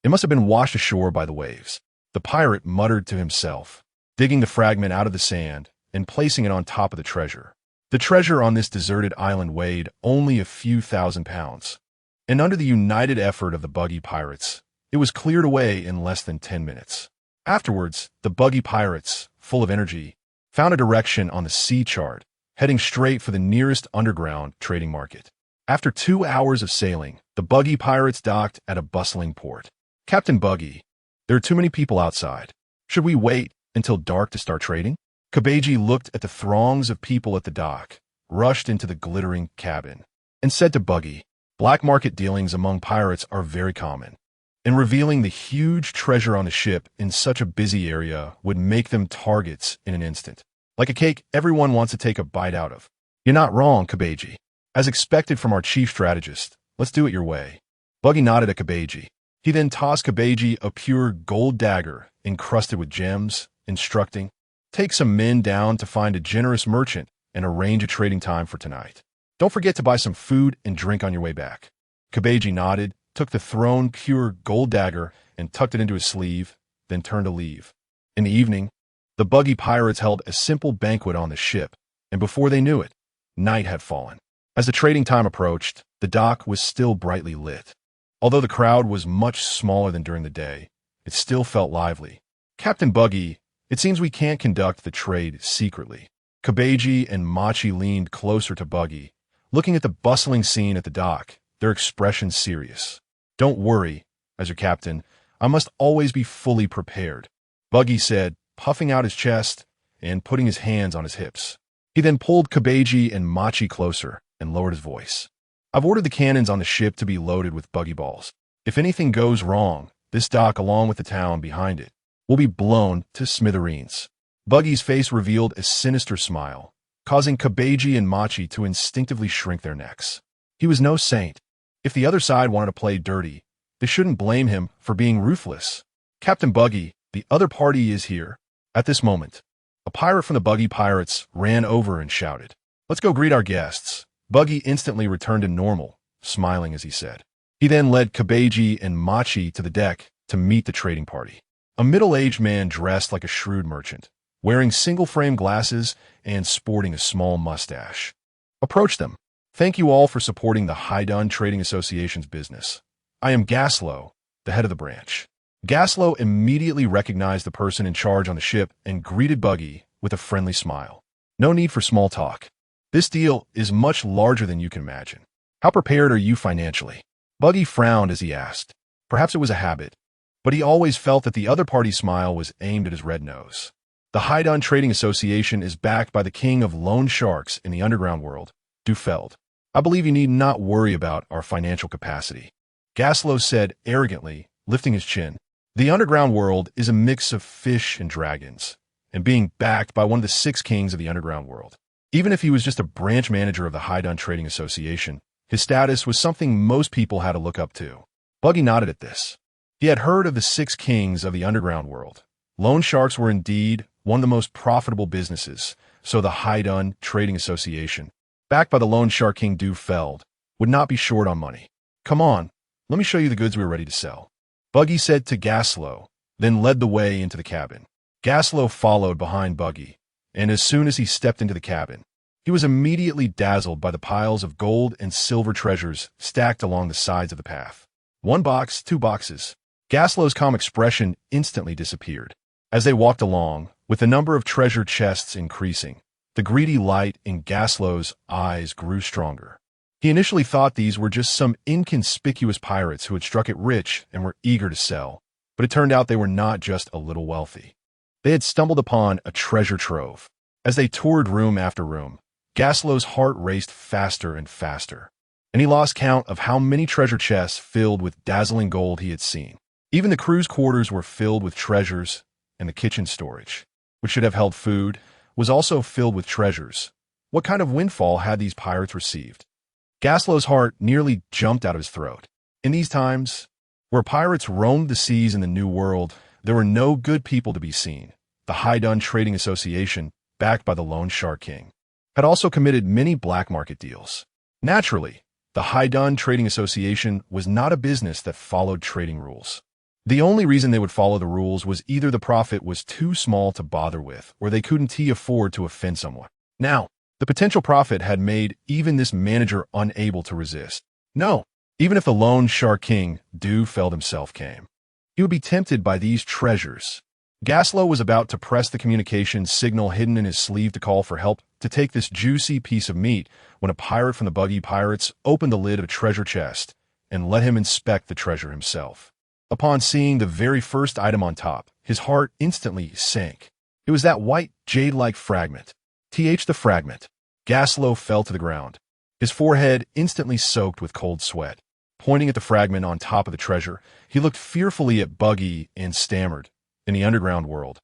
It must have been washed ashore by the waves. The pirate muttered to himself, digging the fragment out of the sand and placing it on top of the treasure. The treasure on this deserted island weighed only a few thousand pounds, and under the united effort of the buggy pirates, it was cleared away in less than 10 minutes. Afterwards, the buggy pirates, full of energy, found a direction on the sea chart, heading straight for the nearest underground trading market. After 2 hours of sailing, the buggy pirates docked at a bustling port. "Captain Buggy, there are too many people outside. Should we wait until dark to start trading?" Kabeji looked at the throngs of people at the dock, rushed into the glittering cabin and said to Buggy, "Black market dealings among pirates are very common, and revealing the huge treasure on the ship in such a busy area would make them targets in an instant. Like a cake everyone wants to take a bite out of." "You're not wrong, Kabeji. As expected from our chief strategist, let's do it your way." Buggy nodded at Kabeji. He then tossed Kabeji a pure gold dagger encrusted with gems, instructing, "Take some men down to find a generous merchant and arrange a trading time for tonight. Don't forget to buy some food and drink on your way back." Kabeji nodded, took the thrown pure gold dagger and tucked it into his sleeve, then turned to leave. In the evening, the Buggy pirates held a simple banquet on the ship, and before they knew it, night had fallen. As the trading time approached, the dock was still brightly lit. Although the crowd was much smaller than during the day, it still felt lively. "Captain Buggy, it seems we can't conduct the trade secretly." Kabeji and Machi leaned closer to Buggy, looking at the bustling scene at the dock, their expressions serious. "Don't worry, as your captain, I must always be fully prepared," Buggy said, puffing out his chest and putting his hands on his hips. He then pulled Kabeji and Machi closer and lowered his voice. "I've ordered the cannons on the ship to be loaded with buggy balls. If anything goes wrong, this dock, along with the town behind it, will be blown to smithereens." Buggy's face revealed a sinister smile, causing Kabeji and Machi to instinctively shrink their necks. He was no saint. If the other side wanted to play dirty, they shouldn't blame him for being ruthless. "Captain Buggy, the other party is here." At this moment, a pirate from the Buggy pirates ran over and shouted, "Let's go greet our guests." Buggy instantly returned to normal, smiling as he said. He then led Kabeji and Machi to the deck to meet the trading party. A middle-aged man dressed like a shrewd merchant, wearing single-frame glasses and sporting a small mustache, approached them. "Thank you all for supporting the Haidun Trading Association's business. I am Gaslow, the head of the branch." Gaslow immediately recognized the person in charge on the ship and greeted Buggy with a friendly smile. "No need for small talk. This deal is much larger than you can imagine. How prepared are you financially?" Buggy frowned as he asked. Perhaps it was a habit, but he always felt that the other party's smile was aimed at his red nose. "The Haidun Trading Association is backed by the king of loan sharks in the underground world, Dufeld. I believe you need not worry about our financial capacity," Gaslow said arrogantly, lifting his chin. "The underground world is a mix of fish and dragons, and being backed by one of the 6 kings of the underground world. Even if he was just a branch manager of the Haidun Trading Association, his status was something most people had to look up to." Buggy nodded at this. He had heard of the 6 kings of the underground world. Loan sharks were indeed one of the most profitable businesses, so the Haidun Trading Association, backed by the loan shark king Dufeld, would not be short on money. "Come on, let me show you the goods we are ready to sell," Buggy said to Gaslow, then led the way into the cabin. Gaslow followed behind Buggy, and as soon as he stepped into the cabin, he was immediately dazzled by the piles of gold and silver treasures stacked along the sides of the path. 1 box, 2 boxes. Gaslow's calm expression instantly disappeared. As they walked along, with the number of treasure chests increasing, the greedy light in Gaslow's eyes grew stronger. He initially thought these were just some inconspicuous pirates who had struck it rich and were eager to sell, but it turned out they were not just a little wealthy. They had stumbled upon a treasure trove. As they toured room after room, Gaslow's heart raced faster and faster, and he lost count of how many treasure chests filled with dazzling gold he had seen. Even the crew's quarters were filled with treasures, and the kitchen storage, which should have held food, was also filled with treasures. What kind of windfall had these pirates received? Gaslow's heart nearly jumped out of his throat. In these times, where pirates roamed the seas in the New World, there were no good people to be seen. The Haidun Trading Association, backed by the Loan Shark King, had also committed many black market deals. Naturally, the Haidun Trading Association was not a business that followed trading rules. The only reason they would follow the rules was either the profit was too small to bother with, or they couldn't afford to offend someone. Now, the potential profit had made even this manager unable to resist. No, even if the Loan Shark King, Dufeld himself, came, he would be tempted by these treasures. Gaslow was about to press the communication signal hidden in his sleeve to call for help to take this juicy piece of meat when a pirate from the Buggy Pirates opened the lid of a treasure chest and let him inspect the treasure himself. Upon seeing the very first item on top, his heart instantly sank. It was that white, jade-like fragment. The fragment. Gaslow fell to the ground, his forehead instantly soaked with cold sweat. Pointing at the fragment on top of the treasure, he looked fearfully at Buggy and stammered, "In the underground world,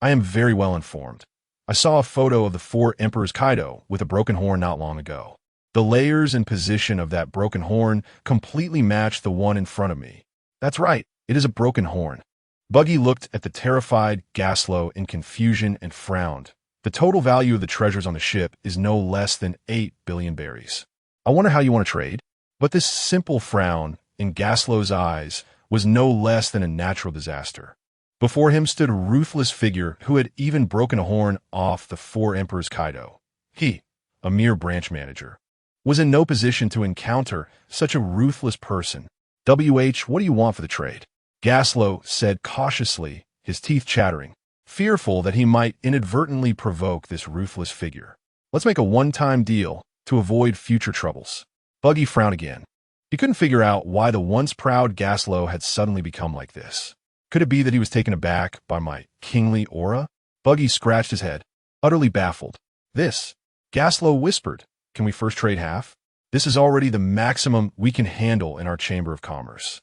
I am very well informed. I saw a photo of the four Emperors Kaido with a broken horn not long ago. The layers and position of that broken horn completely match the one in front of me. That's right, it is a broken horn." Buggy looked at the terrified Gaslow in confusion and frowned. "The total value of the treasures on the ship is no less than 8 billion berries. I wonder how you want to trade?" But this simple frown in Gaslow's eyes was no less than a natural disaster. Before him stood a ruthless figure who had even broken a horn off the four Emperors Kaido. He, a mere branch manager, was in no position to encounter such a ruthless person. "What do you want for the trade?" Gaslow said cautiously, his teeth chattering, fearful that he might inadvertently provoke this ruthless figure. "Let's make a one-time deal to avoid future troubles." Buggy frowned again. He couldn't figure out why the once proud Gaslow had suddenly become like this. Could it be that he was taken aback by my kingly aura? Buggy scratched his head, utterly baffled. "This," Gaslow whispered, "can we first trade half? This is already the maximum we can handle in our Chamber of Commerce."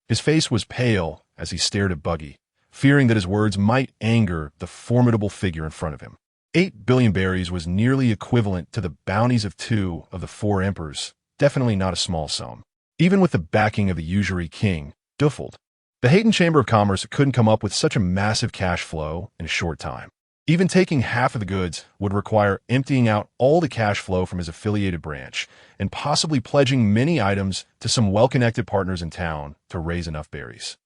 His face was pale as he stared at Buggy, fearing that his words might anger the formidable figure in front of him. 8 billion berries was nearly equivalent to the bounties of 2 of the 4 emperors, definitely not a small sum. Even with the backing of the usury king, Duffeld, the Hayden Chamber of Commerce couldn't come up with such a massive cash flow in a short time. Even taking half of the goods would require emptying out all the cash flow from his affiliated branch and possibly pledging many items to some well-connected partners in town to raise enough berries.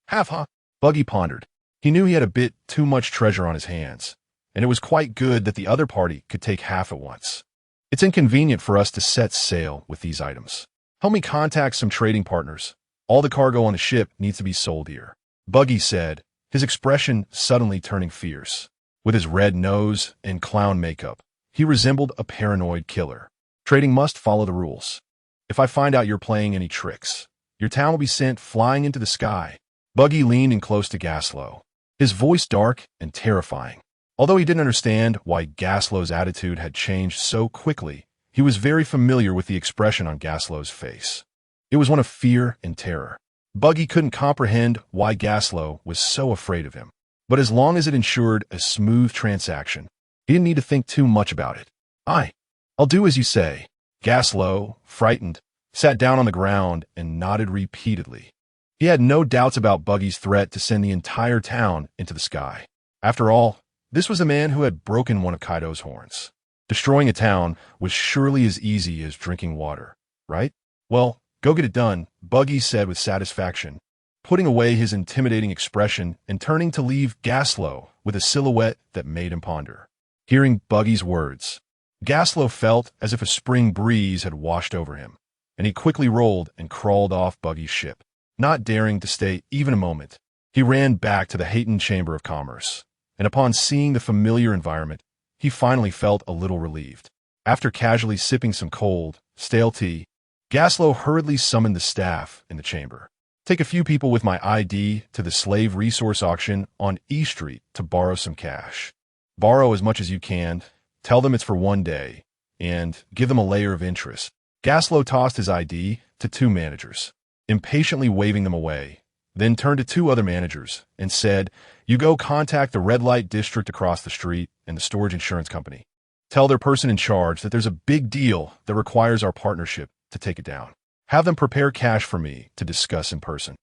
"Half, huh?" Buggy pondered. He knew he had a bit too much treasure on his hands, and it was quite good that the other party could take half at once. "It's inconvenient for us to set sail with these items. Help me contact some trading partners. All the cargo on the ship needs to be sold here," Buggy said, his expression suddenly turning fierce. With his red nose and clown makeup, he resembled a paranoid killer. "Trading must follow the rules. If I find out you're playing any tricks, your town will be sent flying into the sky." Buggy leaned in close to Gaslow, his voice dark and terrifying. Although he didn't understand why Gaslow's attitude had changed so quickly, he was very familiar with the expression on Gaslow's face. It was one of fear and terror. Buggy couldn't comprehend why Gaslow was so afraid of him. But as long as it ensured a smooth transaction, he didn't need to think too much about it. I'll do as you say." Gaslow, frightened, sat down on the ground and nodded repeatedly. He had no doubts about Buggy's threat to send the entire town into the sky. After all, this was a man who had broken one of Kaido's horns. Destroying a town was surely as easy as drinking water, right? "Well, go get it done," Buggy said with satisfaction, putting away his intimidating expression and turning to leave Gaslow with a silhouette that made him ponder. Hearing Buggy's words, Gaslow felt as if a spring breeze had washed over him, and he quickly rolled and crawled off Buggy's ship. Not daring to stay even a moment, he ran back to the Hayton Chamber of Commerce, and upon seeing the familiar environment, he finally felt a little relieved. After casually sipping some cold, stale tea, Gaslow hurriedly summoned the staff in the chamber. "Take a few people with my ID to the slave resource auction on E Street to borrow some cash. Borrow as much as you can, tell them it's for 1 day, and give them a layer of interest." Gaslow tossed his ID to 2 managers, impatiently waving them away, then turned to 2 other managers and said, "You go contact the red light district across the street and the storage insurance company. Tell their person in charge that there's a big deal that requires our partnership to take it down. Have them prepare cash for me to discuss in person."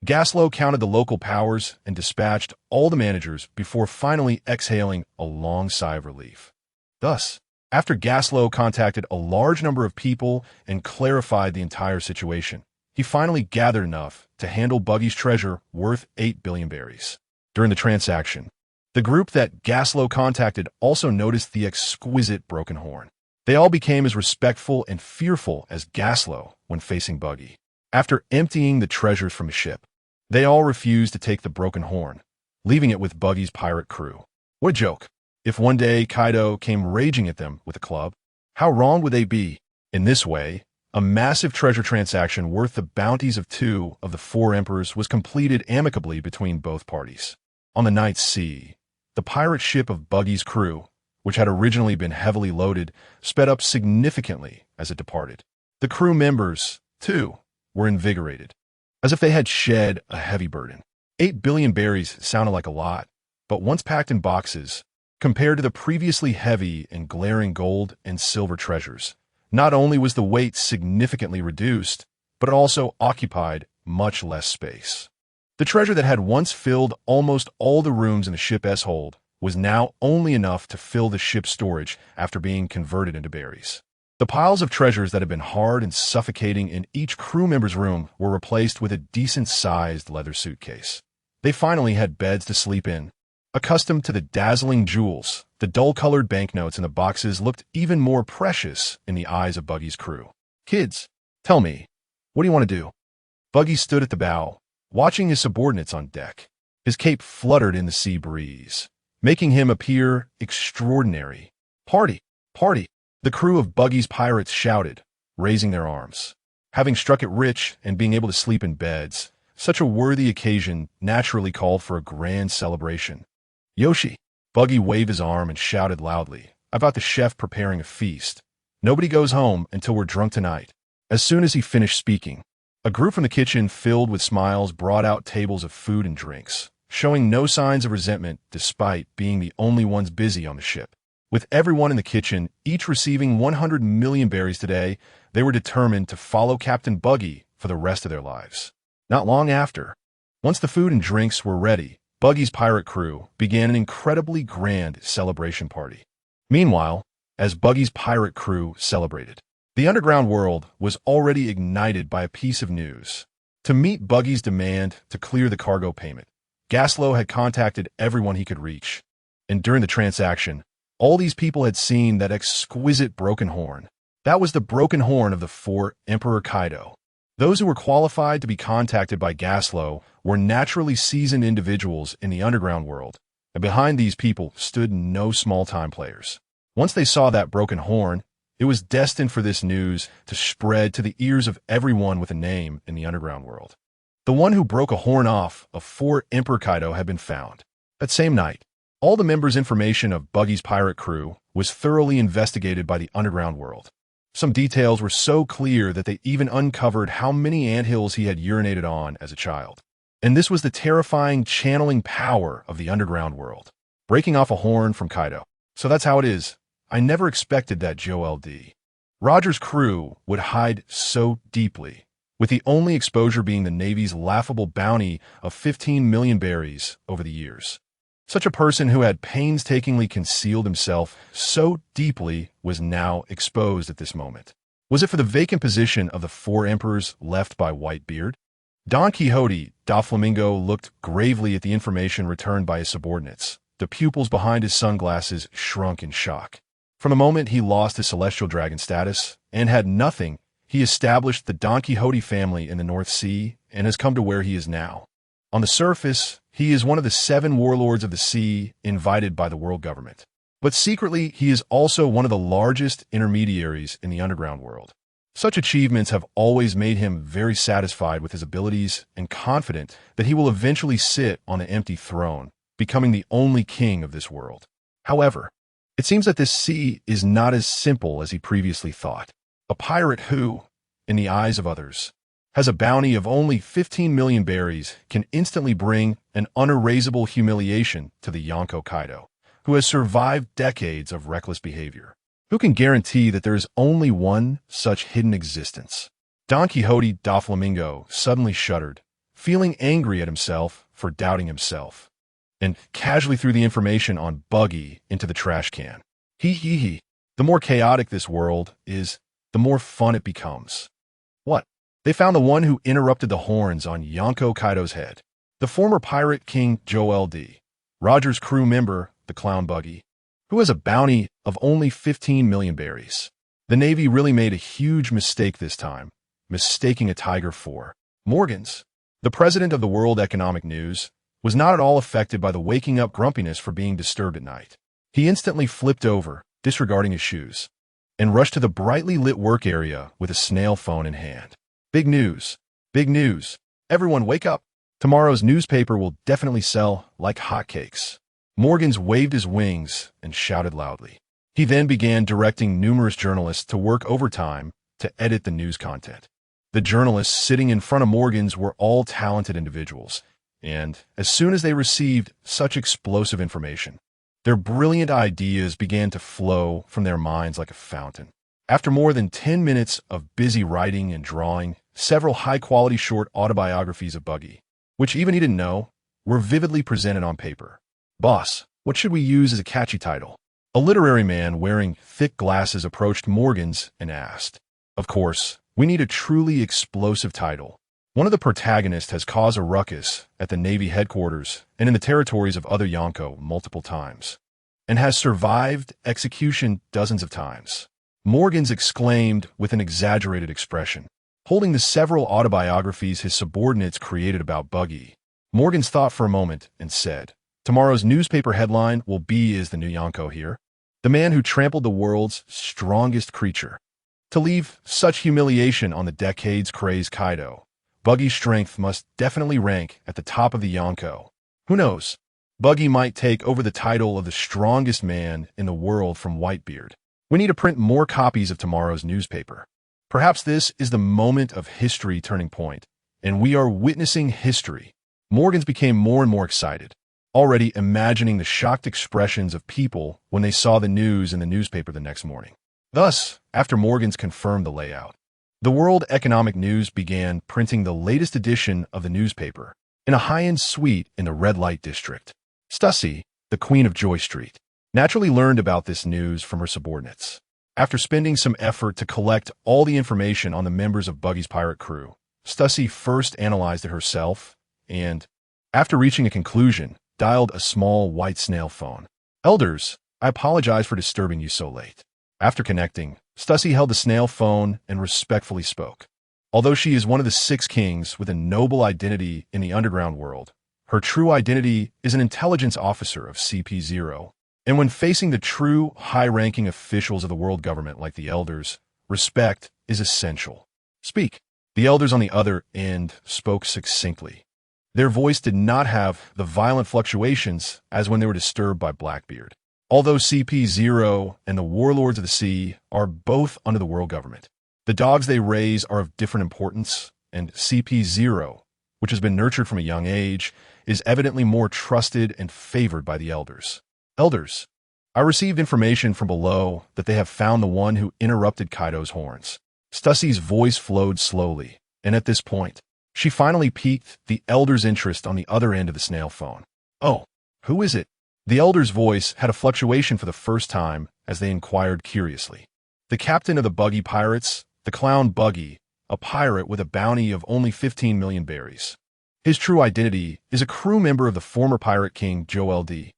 Gaslow counted the local powers and dispatched all the managers before finally exhaling a long sigh of relief. Thus, after Gaslow contacted a large number of people and clarified the entire situation, he finally gathered enough to handle Buggy's treasure worth 8 billion berries. During the transaction, the group that Gaslow contacted also noticed the exquisite broken horn. They all became as respectful and fearful as Gaslow when facing Buggy. After emptying the treasures from his ship, they all refused to take the broken horn, leaving it with Buggy's pirate crew. What a joke. If one day Kaido came raging at them with a club, how wrong would they be? In this way, a massive treasure transaction worth the bounties of 2 of the 4 emperors was completed amicably between both parties. On the Night Sea, the pirate ship of Buggy's crew which had originally been heavily loaded, sped up significantly as it departed. The crew members, too, were invigorated, as if they had shed a heavy burden. 8 billion berries sounded like a lot, but once packed in boxes, compared to the previously heavy and glaring gold and silver treasures, not only was the weight significantly reduced, but it also occupied much less space. The treasure that had once filled almost all the rooms in the ship's hold was now only enough to fill the ship's storage after being converted into berries. The piles of treasures that had been hard and suffocating in each crew member's room were replaced with a decent-sized leather suitcase. They finally had beds to sleep in. Accustomed to the dazzling jewels, the dull-colored banknotes in the boxes looked even more precious in the eyes of Buggy's crew. "Kids, tell me, what do you want to do?" Buggy stood at the bow, watching his subordinates on deck. His cape fluttered in the sea breeze, making him appear extraordinary. "Party! Party!" The crew of Buggy's pirates shouted, raising their arms. Having struck it rich and being able to sleep in beds, such a worthy occasion naturally called for a grand celebration. "Yoshi!" Buggy waved his arm and shouted loudly, about the chef preparing a feast. "Nobody goes home until we're drunk tonight." As soon as he finished speaking, a group from the kitchen filled with smiles brought out tables of food and drinks, showing no signs of resentment despite being the only ones busy on the ship. With everyone in the kitchen, each receiving 100 million berries today, they were determined to follow Captain Buggy for the rest of their lives. Not long after, once the food and drinks were ready, Buggy's pirate crew began an incredibly grand celebration party. Meanwhile, as Buggy's pirate crew celebrated, the underground world was already ignited by a piece of news. To meet Buggy's demand to clear the cargo payment, Gaslow had contacted everyone he could reach, and during the transaction, all these people had seen that exquisite broken horn. That was the broken horn of the 4 Emperor Kaido. Those who were qualified to be contacted by Gaslow were naturally seasoned individuals in the underground world, and behind these people stood no small-time players. Once they saw that broken horn, it was destined for this news to spread to the ears of everyone with a name in the underground world. The one who broke a horn off of 4 Emperor Kaido had been found. That same night, all the members' information of Buggy's pirate crew was thoroughly investigated by the underground world. Some details were so clear that they even uncovered how many anthills he had urinated on as a child. And this was the terrifying channeling power of the underground world, breaking off a horn from Kaido. So that's how it is. I never expected that, Joe LD. Roger's crew would hide so deeply, with the only exposure being the Navy's laughable bounty of 15 million berries over the years. Such a person who had painstakingly concealed himself so deeply was now exposed at this moment. Was it for the vacant position of the 4 emperors left by Whitebeard? Don Quixote Doflamingo looked gravely at the information returned by his subordinates. The pupils behind his sunglasses shrunk in shock. From the moment he lost his celestial dragon status and had nothing, he established the Don Quixote family in the North Sea and has come to where he is now. On the surface, he is one of the 7 warlords of the sea invited by the world government. But secretly, he is also one of the largest intermediaries in the underground world. Such achievements have always made him very satisfied with his abilities and confident that he will eventually sit on an empty throne, becoming the only king of this world. However, it seems that this sea is not as simple as he previously thought. A pirate who, in the eyes of others, has a bounty of only 15 million berries can instantly bring an unerasable humiliation to the Yonko Kaido, who has survived decades of reckless behavior. Who can guarantee that there is only one such hidden existence? Don Quixote Doflamingo suddenly shuddered, feeling angry at himself for doubting himself, and casually threw the information on Buggy into the trash can. He. The more chaotic this world is, the more fun it becomes. What? They found the one who interrupted the horns on Yonko Kaido's head. The former pirate king Joe LD, Roger's crew member, the clown Buggy, who has a bounty of only 15 million berries. The Navy really made a huge mistake this time, mistaking a tiger for Morgans. The president of the World Economic News was not at all affected by the waking up grumpiness for being disturbed at night. He instantly flipped over, disregarding his shoes, and rushed to the brightly lit work area with a snail phone in hand. Big news. Big news. Everyone wake up. Tomorrow's newspaper will definitely sell like hotcakes. Morgans waved his wings and shouted loudly. He then began directing numerous journalists to work overtime to edit the news content. The journalists sitting in front of Morgan's were all talented individuals, and as soon as they received such explosive information, their brilliant ideas began to flow from their minds like a fountain. After more than 10 minutes of busy writing and drawing, several high-quality short autobiographies of Buggy, which even he didn't know, were vividly presented on paper. "Boss, what should we use as a catchy title?" A literary man wearing thick glasses approached Morgan's and asked. "Of course, we need a truly explosive title. One of the protagonists has caused a ruckus at the Navy headquarters and in the territories of other Yonko multiple times, and has survived execution dozens of times." Morgan's exclaimed with an exaggerated expression, holding the several autobiographies his subordinates created about Buggy. Morgan's thought for a moment and said, "Tomorrow's newspaper headline will be Is the New Yonko Here? The man who trampled the world's strongest creature." To leave such humiliation on the decades-crazed Kaido, Buggy's strength must definitely rank at the top of the Yonko. Who knows? Buggy might take over the title of the strongest man in the world from Whitebeard. We need to print more copies of tomorrow's newspaper. Perhaps this is the moment of history turning point, and we are witnessing history. Morgan's became more and more excited, already imagining the shocked expressions of people when they saw the news in the newspaper the next morning. Thus, after Morgan's confirmed the layout, the World Economic News began printing the latest edition of the newspaper in a high-end suite in the red light district. Stussy, the queen of Joy Street, naturally learned about this news from her subordinates. After spending some effort to collect all the information on the members of Buggy's pirate crew, Stussy first analyzed it herself and, after reaching a conclusion, dialed a small white snail phone. "Elders, I apologize for disturbing you so late." After connecting, Stussy held the snail phone and respectfully spoke. Although she is one of the 6 kings with a noble identity in the underground world, her true identity is an intelligence officer of CP0. And when facing the true high-ranking officials of the world government like the elders, respect is essential. "Speak." The elders on the other end spoke succinctly. Their voice did not have the violent fluctuations as when they were disturbed by Blackbeard. Although CP0 and the warlords of the sea are both under the world government, the dogs they raise are of different importance, and CP0, which has been nurtured from a young age, is evidently more trusted and favored by the elders. "Elders, I received information from below that they have found the one who interrupted Kaido's horns." Stussy's voice flowed slowly, and at this point, she finally piqued the elder's interest on the other end of the snail phone. "Oh, who is it?" The elder's voice had a fluctuation for the first time as they inquired curiously. "The captain of the Buggy Pirates, the clown Buggy, a pirate with a bounty of only 15 million berries. His true identity is a crew member of the former pirate king Joel D.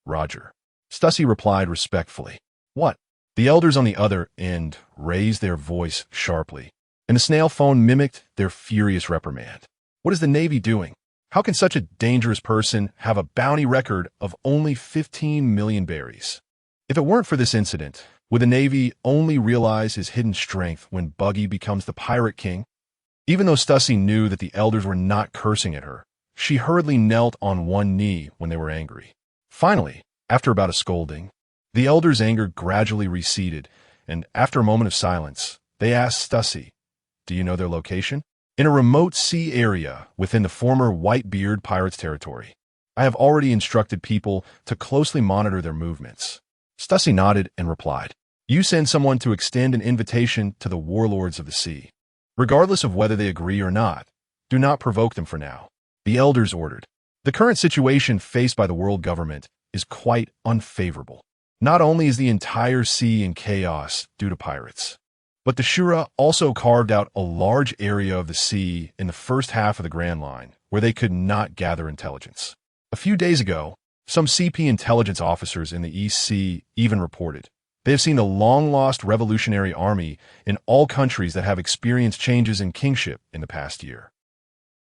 Roger." Stussy replied respectfully. "What?" The elders on the other end raised their voice sharply, and the snail phone mimicked their furious reprimand. "What is the Navy doing? How can such a dangerous person have a bounty record of only 15 million berries? If it weren't for this incident, would the Navy only realize his hidden strength when Buggy becomes the pirate king?" Even though Stussy knew that the elders were not cursing at her, she hurriedly knelt on one knee when they were angry. Finally, after about a scolding, the elders' anger gradually receded, and after a moment of silence, they asked Stussy, "Do you know their location?" "In a remote sea area within the former Whitebeard Pirates territory. I have already instructed people to closely monitor their movements." Stussy nodded and replied, "You send someone to extend an invitation to the warlords of the sea. Regardless of whether they agree or not, do not provoke them for now." The elders ordered. The current situation faced by the world government is quite unfavorable. Not only is the entire sea in chaos due to pirates, but the Shura also carved out a large area of the sea in the first half of the Grand Line where they could not gather intelligence. A few days ago, some CP intelligence officers in the East Sea even reported they have seen the long-lost revolutionary army in all countries that have experienced changes in kingship in the past year.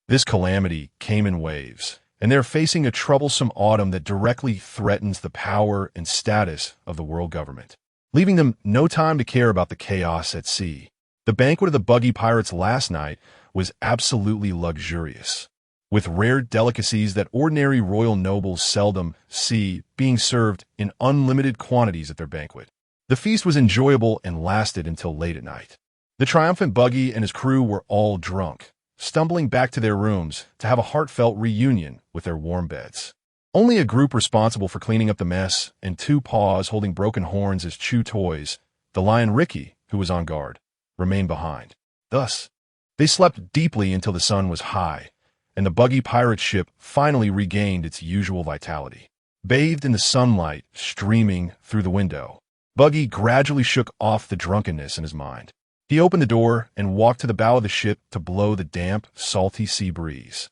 This calamity came in waves, and they're facing a troublesome autumn that directly threatens the power and status of the world government, leaving them no time to care about the chaos at sea. The banquet of the Buggy Pirates last night was absolutely luxurious, with rare delicacies that ordinary royal nobles seldom see being served in unlimited quantities at their banquet. The feast was enjoyable and lasted until late at night. The triumphant Buggy and his crew were all drunk, stumbling back to their rooms to have a heartfelt reunion with their warm beds. Only a group responsible for cleaning up the mess and two paws holding broken horns as chew toys, the Lion Shiki, who was on guard, remained behind. Thus, they slept deeply until the sun was high, and the Buggy pirate ship finally regained its usual vitality. Bathed in the sunlight streaming through the window, Buggy gradually shook off the drunkenness in his mind. He opened the door and walked to the bow of the ship to blow the damp, salty sea breeze.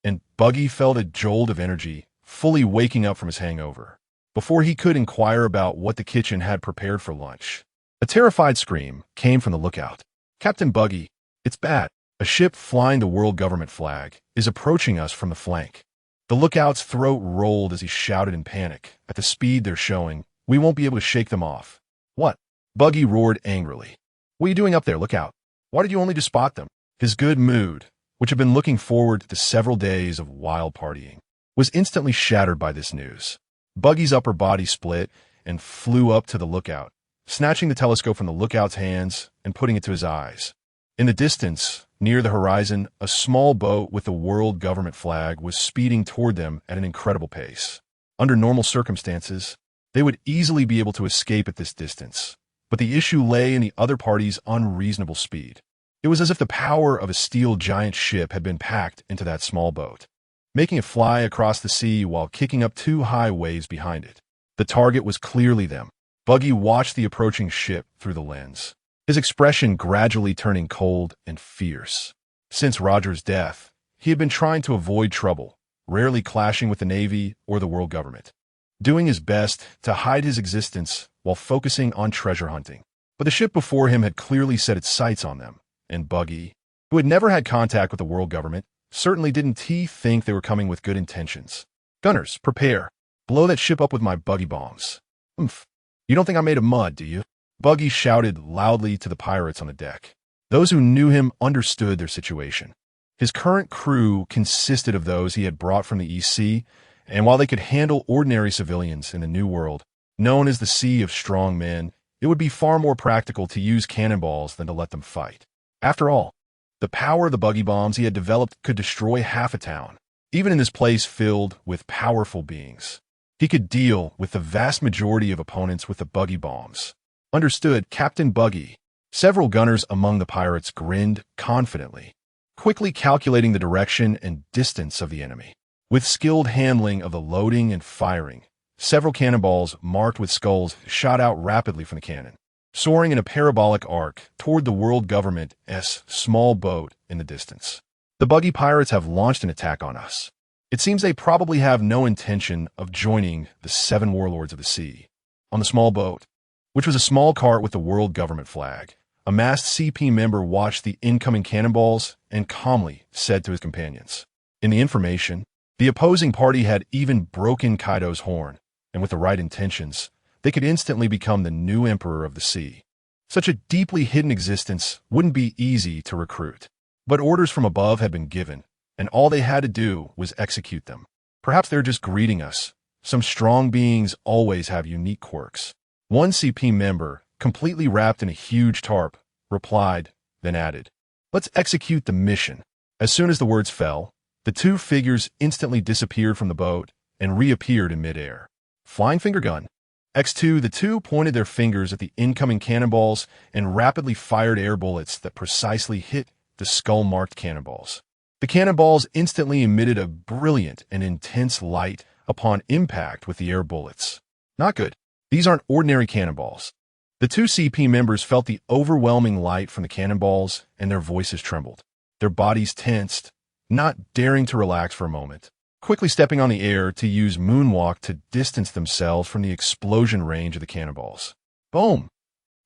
And Buggy felt a jolt of energy, fully waking up from his hangover. Before he could inquire about what the kitchen had prepared for lunch, a terrified scream came from the lookout. "Captain Buggy, it's bad. A ship flying the world government flag is approaching us from the flank." The lookout's throat rolled as he shouted in panic. "At the speed they're showing, we won't be able to shake them off." "What?" Buggy roared angrily. "What are you doing up there, lookout? Why did you only just spot them?" His good mood, which had been looking forward to several days of wild partying, was instantly shattered by this news. Buggy's upper body split and flew up to the lookout, snatching the telescope from the lookout's hands and putting it to his eyes. In the distance, near the horizon, a small boat with the world government flag was speeding toward them at an incredible pace. Under normal circumstances, they would easily be able to escape at this distance, but the issue lay in the other party's unreasonable speed. It was as if the power of a steel giant ship had been packed into that small boat, making it fly across the sea while kicking up two high waves behind it. The target was clearly them. Buggy watched the approaching ship through the lens, his expression gradually turning cold and fierce. Since Roger's death, he had been trying to avoid trouble, rarely clashing with the Navy or the world government, doing his best to hide his existence while focusing on treasure hunting. But the ship before him had clearly set its sights on them, and Buggy, who had never had contact with the world government, certainly didn't think they were coming with good intentions. "Gunners, prepare. Blow that ship up with my Buggy bombs." "Umph. You don't think I'm made of mud, do you?" Buggy shouted loudly to the pirates on the deck. Those who knew him understood their situation. His current crew consisted of those he had brought from the East Sea, and while they could handle ordinary civilians in the New World, known as the Sea of Strong Men, it would be far more practical to use cannonballs than to let them fight. After all, the power of the Buggy bombs he had developed could destroy half a town, even in this place filled with powerful beings. He could deal with the vast majority of opponents with the Buggy bombs. "Understood, Captain Buggy." Several gunners among the pirates grinned confidently, quickly calculating the direction and distance of the enemy. With skilled handling of the loading and firing, several cannonballs marked with skulls shot out rapidly from the cannon, soaring in a parabolic arc toward the world government's small boat in the distance. "The Buggy pirates have launched an attack on us. It seems they probably have no intention of joining the 7 warlords of the sea." On the small boat, which was a small cart with the world government flag, a masked CP member watched the incoming cannonballs and calmly said to his companions. In the information, the opposing party had even broken Kaido's horn, and with the right intentions, they could instantly become the new emperor of the sea. Such a deeply hidden existence wouldn't be easy to recruit. But orders from above had been given, and all they had to do was execute them. Perhaps they're just greeting us. Some strong beings always have unique quirks. One CP member, completely wrapped in a huge tarp, replied, then added, "Let's execute the mission." As soon as the words fell, the two figures instantly disappeared from the boat and reappeared in midair. Flying finger gun. X2, the two pointed their fingers at the incoming cannonballs and rapidly fired air bullets that precisely hit the skull-marked cannonballs. The cannonballs instantly emitted a brilliant and intense light upon impact with the air bullets. Not good. These aren't ordinary cannonballs. The two CP members felt the overwhelming light from the cannonballs, and their voices trembled. Their bodies tensed, not daring to relax for a moment, quickly stepping on the air to use moonwalk to distance themselves from the explosion range of the cannonballs. Boom!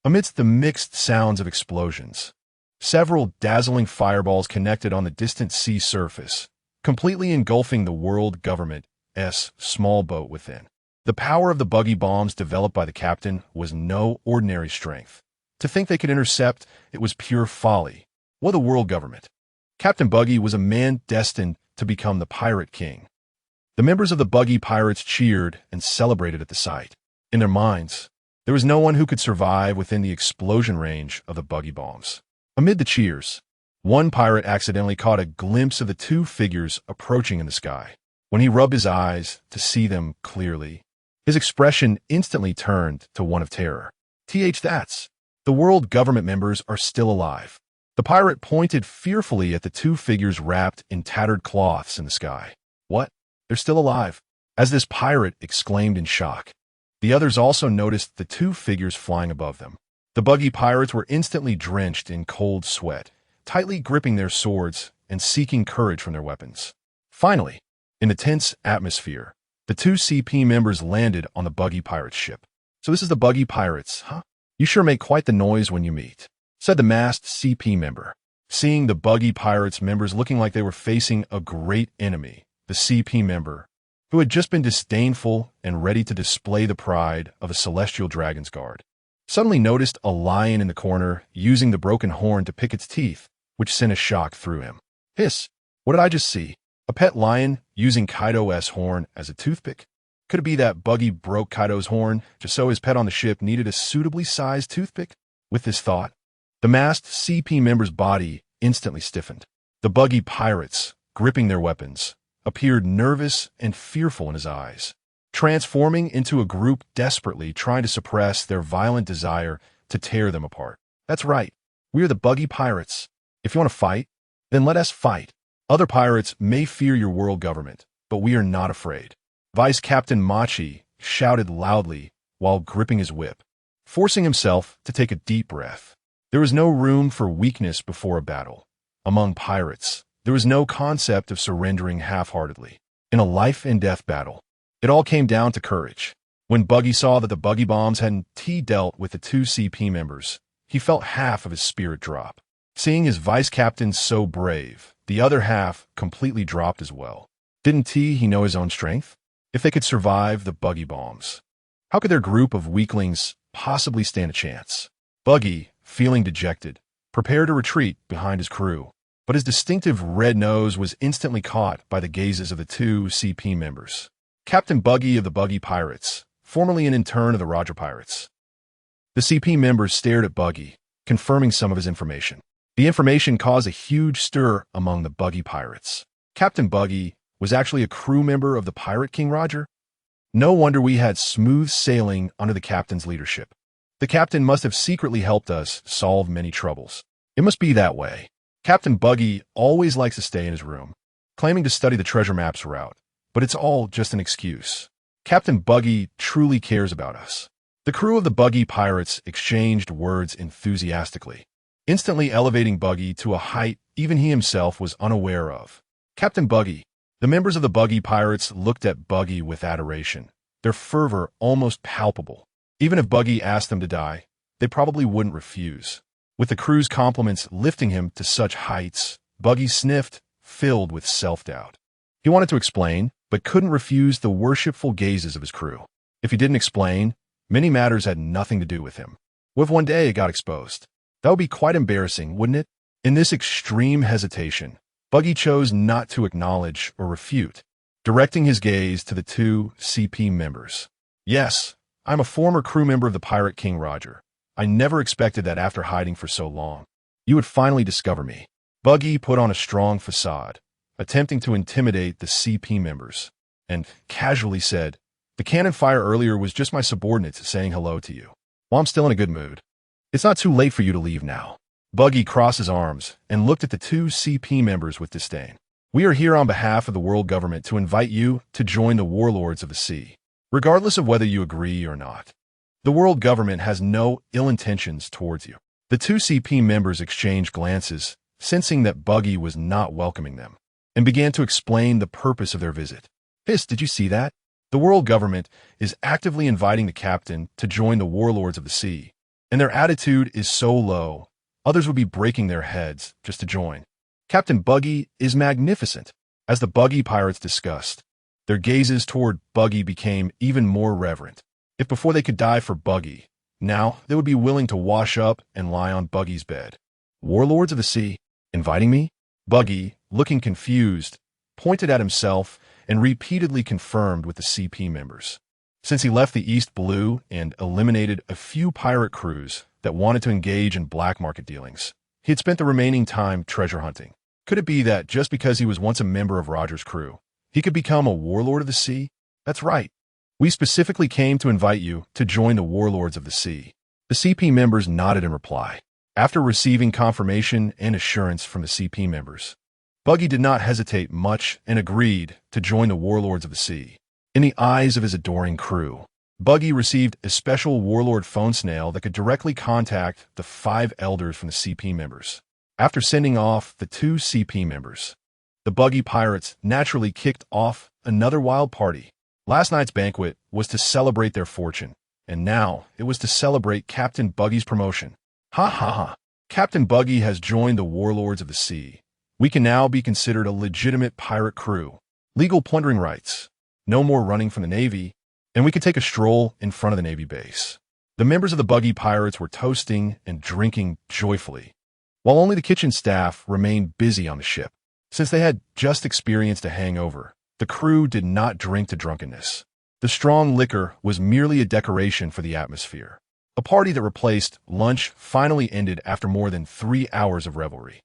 Amidst the mixed sounds of explosions, several dazzling fireballs connected on the distant sea surface, completely engulfing the world government's small boat within. The power of the Buggy bombs developed by the captain was no ordinary strength. To think they could intercept it was pure folly. What a world government! Captain Buggy was a man destined to become the pirate king. The members of the Buggy pirates cheered and celebrated at the sight. In their minds, There was no one who could survive within the explosion range of the buggy bombs. Amid the cheers, one pirate accidentally caught a glimpse of the two figures approaching in the sky. When he rubbed his eyes to see them clearly, his expression instantly turned to one of terror. That's the world government members are still alive. The pirate pointed fearfully at the two figures wrapped in tattered cloths in the sky. What? They're still alive? As this pirate exclaimed in shock, the others also noticed the two figures flying above them. The buggy pirates were instantly drenched in cold sweat, tightly gripping their swords and seeking courage from their weapons. Finally, in the tense atmosphere, the two CP members landed on the buggy pirates' ship. So this is the buggy pirates, huh? You sure make quite the noise when you meet, said the masked CP member. Seeing the buggy pirates members looking like they were facing a great enemy, the CP member, who had just been disdainful and ready to display the pride of a celestial dragon's guard, suddenly noticed a lion in the corner using the broken horn to pick its teeth, which sent a shock through him. Hiss! What did I just see? A pet lion using Kaido's horn as a toothpick? Could it be that Buggy broke Kaido's horn just so his pet on the ship needed a suitably sized toothpick? With this thought, the masked CP member's body instantly stiffened. The buggy pirates, gripping their weapons, appeared nervous and fearful in his eyes, transforming into a group desperately trying to suppress their violent desire to tear them apart. That's right. We are the buggy pirates. If you want to fight, then let us fight. Other pirates may fear your world government, but we are not afraid. Vice Captain Machi shouted loudly while gripping his whip, forcing himself to take a deep breath. There was no room for weakness before a battle. Among pirates, there was no concept of surrendering half-heartedly. In a life-and-death battle, it all came down to courage. When Buggy saw that the buggy bombs hadn't dealt with the two CP members, he felt half of his spirit drop. Seeing his vice captain so brave, the other half completely dropped as well. Didn't he know his own strength? If they could survive the buggy bombs, how could their group of weaklings possibly stand a chance? Buggy, feeling dejected, prepared to retreat behind his crew, but his distinctive red nose was instantly caught by the gazes of the two CP members. Captain Buggy of the Buggy Pirates, formerly an intern of the Roger Pirates. The CP members stared at Buggy, confirming some of his information. The information caused a huge stir among the Buggy Pirates. Captain Buggy was actually a crew member of the Pirate King Roger? No wonder we had smooth sailing under the captain's leadership. The captain must have secretly helped us solve many troubles. It must be that way. Captain Buggy always likes to stay in his room, claiming to study the treasure map's route, but it's all just an excuse. Captain Buggy truly cares about us. The crew of the Buggy Pirates exchanged words enthusiastically, instantly elevating Buggy to a height even he himself was unaware of. Captain Buggy. The members of the Buggy Pirates looked at Buggy with adoration, their fervor almost palpable. Even if Buggy asked them to die, they probably wouldn't refuse. With the crew's compliments lifting him to such heights, Buggy sniffed, filled with self-doubt. He wanted to explain, but couldn't refuse the worshipful gazes of his crew. If he didn't explain, many matters had nothing to do with him. What if one day it got exposed? That would be quite embarrassing, wouldn't it? In this extreme hesitation, Buggy chose not to acknowledge or refute, directing his gaze to the two CP members. Yes, I'm a former crew member of the Pirate King Roger. I never expected that after hiding for so long, you would finally discover me. Buggy put on a strong facade, attempting to intimidate the CP members, and casually said, "The cannon fire earlier was just my subordinates saying hello to you. Well, I'm still in a good mood. It's not too late for you to leave now." Buggy crossed his arms and looked at the two CP members with disdain. "We are here on behalf of the world government to invite you to join the warlords of the sea, regardless of whether you agree or not. The world government has no ill intentions towards you." The two CP members exchanged glances, sensing that Buggy was not welcoming them, and began to explain the purpose of their visit. "Hiss, did you see that? The world government is actively inviting the captain to join the warlords of the sea, and their attitude is so low, others would be breaking their heads just to join. Captain Buggy is magnificent." As the Buggy Pirates discussed, their gazes toward Buggy became even more reverent. If before they could die for Buggy, now they would be willing to wash up and lie on Buggy's bed. "Warlords of the sea, inviting me?" Buggy, looking confused, pointed at himself and repeatedly confirmed with the CP members. Since he left the East Blue and eliminated a few pirate crews that wanted to engage in black market dealings, he had spent the remaining time treasure hunting. Could it be that just because he was once a member of Roger's crew, he could become a warlord of the sea? That's right. We specifically came to invite you to join the Warlords of the Sea. The CP members nodded in reply. After receiving confirmation and assurance from the CP members, Buggy did not hesitate much and agreed to join the Warlords of the Sea. In the eyes of his adoring crew, Buggy received a special warlord phone snail that could directly contact the 5 elders from the CP members. After sending off the 2 CP members, the Buggy pirates naturally kicked off another wild party. Last night's banquet was to celebrate their fortune, and now it was to celebrate Captain Buggy's promotion. Ha ha ha! Captain Buggy has joined the Warlords of the Sea. We can now be considered a legitimate pirate crew. Legal plundering rights. No more running from the Navy, and we could take a stroll in front of the Navy base. The members of the Buggy pirates were toasting and drinking joyfully, while only the kitchen staff remained busy on the ship. Since they had just experienced a hangover, the crew did not drink to drunkenness. The strong liquor was merely a decoration for the atmosphere. A party that replaced lunch finally ended after more than 3 hours of revelry.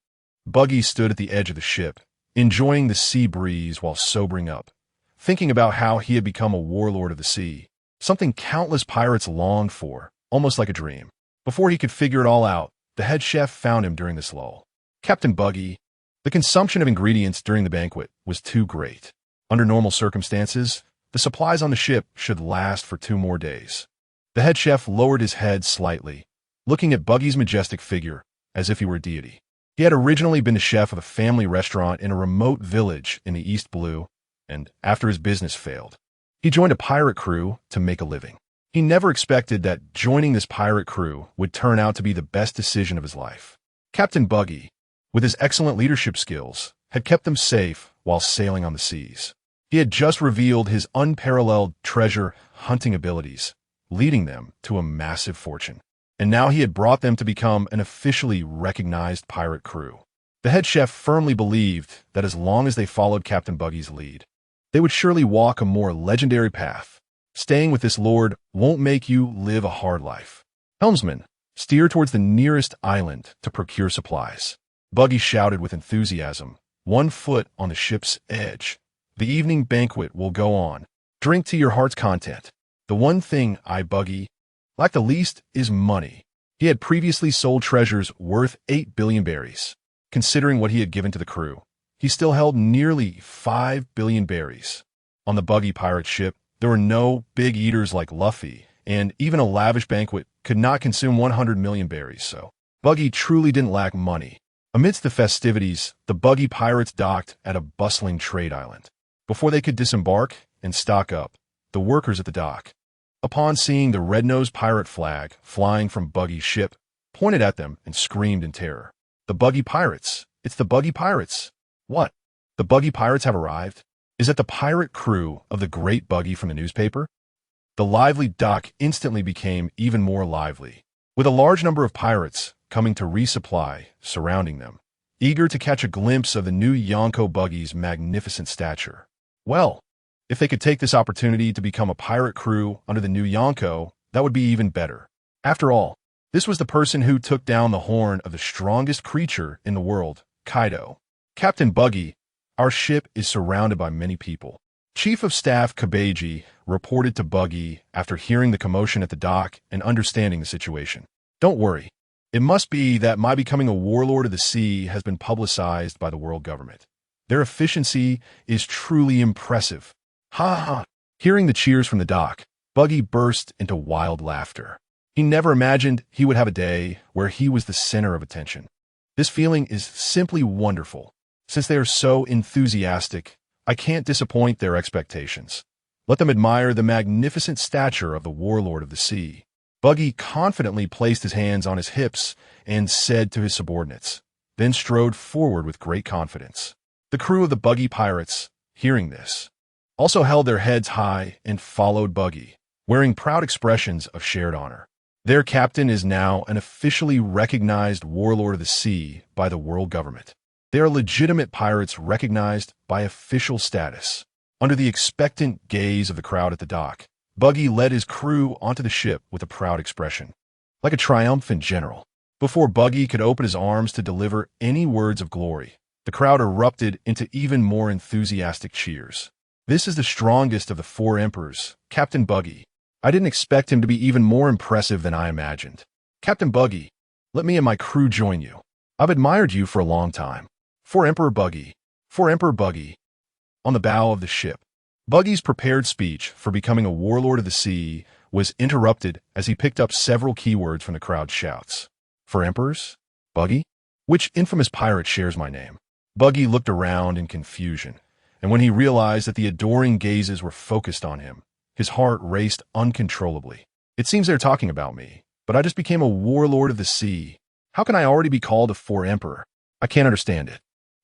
Buggy stood at the edge of the ship, enjoying the sea breeze while sobering up, thinking about how he had become a warlord of the sea, something countless pirates longed for, almost like a dream. Before he could figure it all out, the head chef found him during this lull. Captain Buggy, the consumption of ingredients during the banquet was too great. Under normal circumstances, the supplies on the ship should last for 2 more days. The head chef lowered his head slightly, looking at Buggy's majestic figure as if he were a deity. He had originally been the chef of a family restaurant in a remote village in the East Blue, and after his business failed, he joined a pirate crew to make a living. He never expected that joining this pirate crew would turn out to be the best decision of his life. Captain Buggy, with his excellent leadership skills, had kept them safe while sailing on the seas. He had just revealed his unparalleled treasure hunting abilities, leading them to a massive fortune. And now he had brought them to become an officially recognized pirate crew. The head chef firmly believed that as long as they followed Captain Buggy's lead, they would surely walk a more legendary path. Staying with this lord won't make you live a hard life. Helmsman, steer towards the nearest island to procure supplies. Buggy shouted with enthusiasm, 1 foot on the ship's edge. The evening banquet will go on. Drink to your heart's content. The one thing Buggy lacked the least is money. He had previously sold treasures worth 8 billion berries. Considering what he had given to the crew, he still held nearly 5 billion berries. On the Buggy pirate ship, there were no big eaters like Luffy, and even a lavish banquet could not consume 100 million berries, so Buggy truly didn't lack money. Amidst the festivities, the Buggy pirates docked at a bustling trade island. Before they could disembark and stock up, the workers at the dock, upon seeing the red-nosed pirate flag flying from Buggy's ship, pointed at them and screamed in terror. The Buggy pirates! It's the Buggy pirates! What? The Buggy pirates have arrived? Is that the pirate crew of the Great Buggy from the newspaper? The lively dock instantly became even more lively, with a large number of pirates coming to resupply surrounding them, eager to catch a glimpse of the new Yonko Buggy's magnificent stature. Well, if they could take this opportunity to become a pirate crew under the new Yonko, that would be even better. After all, this was the person who took down the horn of the strongest creature in the world, Kaido. Captain Buggy, our ship is surrounded by many people. Chief of Staff Kabeji reported to Buggy after hearing the commotion at the dock and understanding the situation. Don't worry. It must be that my becoming a warlord of the sea has been publicized by the world government. Their efficiency is truly impressive. Ha ha! Hearing the cheers from the dock, Buggy burst into wild laughter. He never imagined he would have a day where he was the center of attention. This feeling is simply wonderful. Since they are so enthusiastic, I can't disappoint their expectations. Let them admire the magnificent stature of the warlord of the sea. Buggy confidently placed his hands on his hips and said to his subordinates, then strode forward with great confidence. The crew of the Buggy pirates, hearing this, also held their heads high and followed Buggy, wearing proud expressions of shared honor. Their captain is now an officially recognized warlord of the sea by the world government. They are legitimate pirates recognized by official status. Under the expectant gaze of the crowd at the dock, Buggy led his crew onto the ship with a proud expression, like a triumphant general. Before Buggy could open his arms to deliver any words of glory, the crowd erupted into even more enthusiastic cheers. "This is the strongest of the four emperors, Captain Buggy. I didn't expect him to be even more impressive than I imagined. Captain Buggy, let me and my crew join you. I've admired you for a long time. For Emperor Buggy. For Emperor Buggy." On the bow of the ship, Buggy's prepared speech for becoming a warlord of the sea was interrupted as he picked up several keywords from the crowd's shouts. "For emperors? Buggy? Which infamous pirate shares my name?" Buggy looked around in confusion, and when he realized that the adoring gazes were focused on him, his heart raced uncontrollably. "It seems they're talking about me, but I just became a warlord of the sea. How can I already be called a four-emperor? I can't understand it.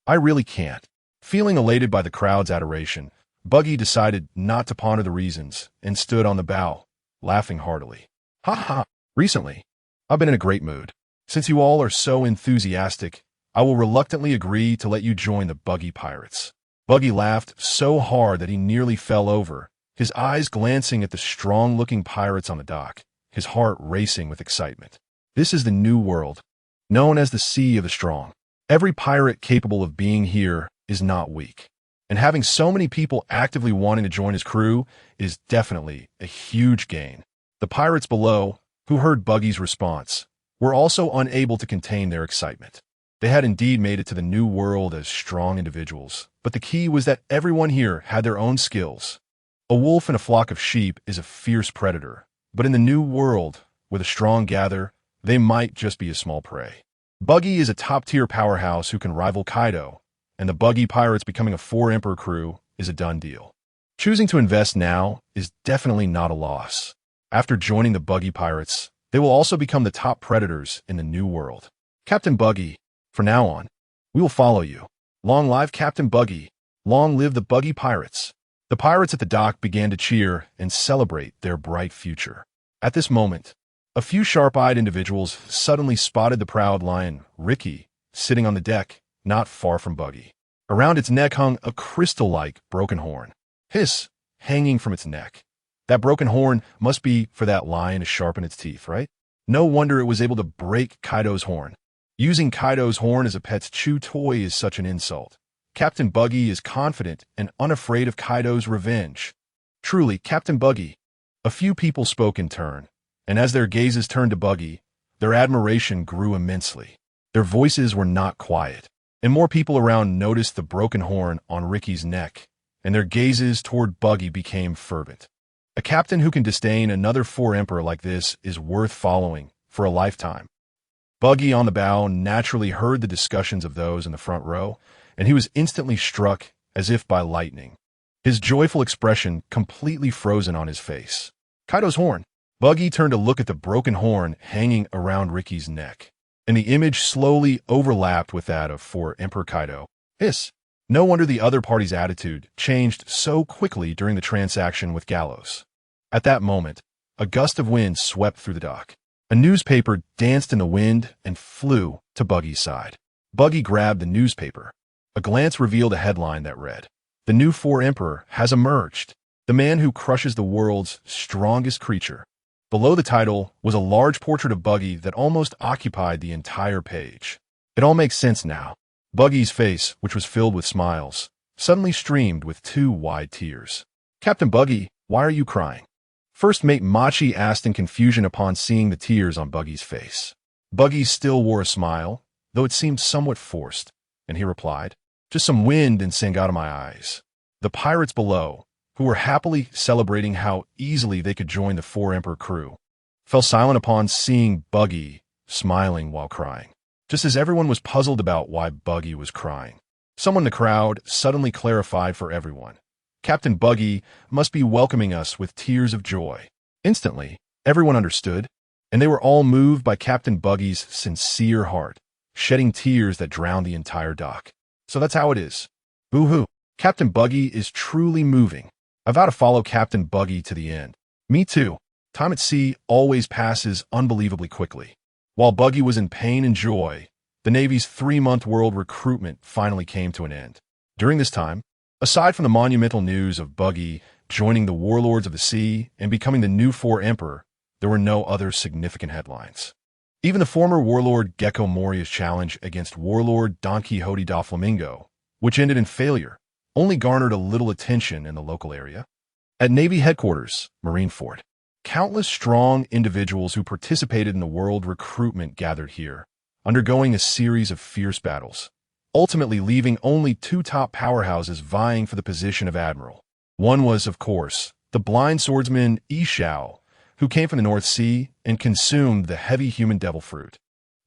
I really can't." Feeling elated by the crowd's adoration, Buggy decided not to ponder the reasons and stood on the bow, laughing heartily. "Ha ha! Recently, I've been in a great mood. Since you all are so enthusiastic, I will reluctantly agree to let you join the Buggy Pirates." Buggy laughed so hard that he nearly fell over, his eyes glancing at the strong-looking pirates on the dock, his heart racing with excitement. This is the new world, known as the Sea of the Strong. Every pirate capable of being here is not weak, and having so many people actively wanting to join his crew is definitely a huge gain. The pirates below, who heard Buggy's response, were also unable to contain their excitement. They had indeed made it to the new world as strong individuals, but the key was that everyone here had their own skills. A wolf in a flock of sheep is a fierce predator, but in the new world, with a strong gather, they might just be a small prey. Buggy is a top-tier powerhouse who can rival Kaido, and the Buggy Pirates becoming a four-emperor crew is a done deal. Choosing to invest now is definitely not a loss. After joining the Buggy Pirates, they will also become the top predators in the new world. "Captain Buggy, from now on, we will follow you. Long live Captain Buggy. Long live the Buggy Pirates." The pirates at the dock began to cheer and celebrate their bright future. At this moment, a few sharp-eyed individuals suddenly spotted the proud Lion Shiki sitting on the deck, not far from Buggy. Around its neck hung a crystal-like broken horn. Hiss, hanging from its neck. That broken horn must be for that lion to sharpen its teeth, right? No wonder it was able to break Kaido's horn. Using Kaido's horn as a pet's chew toy is such an insult. Captain Buggy is confident and unafraid of Kaido's revenge. Truly, Captain Buggy. A few people spoke in turn, and as their gazes turned to Buggy, their admiration grew immensely. Their voices were not quiet, and more people around noticed the broken horn on Shiki's neck, and their gazes toward Buggy became fervent. A captain who can disdain another four-emperor like this is worth following for a lifetime. Buggy on the bow naturally heard the discussions of those in the front row, and he was instantly struck as if by lightning. His joyful expression completely frozen on his face. Kaido's horn. Buggy turned to look at the broken horn hanging around Shiki's neck, and the image slowly overlapped with that of Emperor Kaido. Hiss. No wonder the other party's attitude changed so quickly during the transaction with Gallows. At that moment, a gust of wind swept through the dock. A newspaper danced in the wind and flew to Buggy's side. Buggy grabbed the newspaper. A glance revealed a headline that read, "The new four-emperor has emerged. The man who crushes the world's strongest creature." Below the title was a large portrait of Buggy that almost occupied the entire page. It all makes sense now. Buggy's face, which was filled with smiles, suddenly streamed with two wide tears. "Captain Buggy, why are you crying?" First Mate Machi asked in confusion upon seeing the tears on Buggy's face. Buggy still wore a smile, though it seemed somewhat forced, and he replied, "Just some wind and sang out of my eyes." The pirates below, who were happily celebrating how easily they could join the four-emperor crew, fell silent upon seeing Buggy smiling while crying. Just as everyone was puzzled about why Buggy was crying, someone in the crowd suddenly clarified for everyone. Captain Buggy must be welcoming us with tears of joy. Instantly, everyone understood, and they were all moved by Captain Buggy's sincere heart, shedding tears that drowned the entire dock. So that's how it is. Boo-hoo. Captain Buggy is truly moving. I vow to follow Captain Buggy to the end. Me too. Time at sea always passes unbelievably quickly. While Buggy was in pain and joy, the Navy's 3-month world recruitment finally came to an end. During this time, aside from the monumental news of Buggy joining the warlords of the sea, and becoming the new Four Emperor, there were no other significant headlines. Even the former warlord Gecko Moria's challenge against warlord Don Quixote da Flamingo, which ended in failure, only garnered a little attention in the local area. At Navy headquarters, Marineford, countless strong individuals who participated in the world recruitment gathered here, undergoing a series of fierce battles, ultimately leaving only two top powerhouses vying for the position of admiral. One was, of course, the blind swordsman Yi Xiao, who came from the North Sea and consumed the heavy human devil fruit.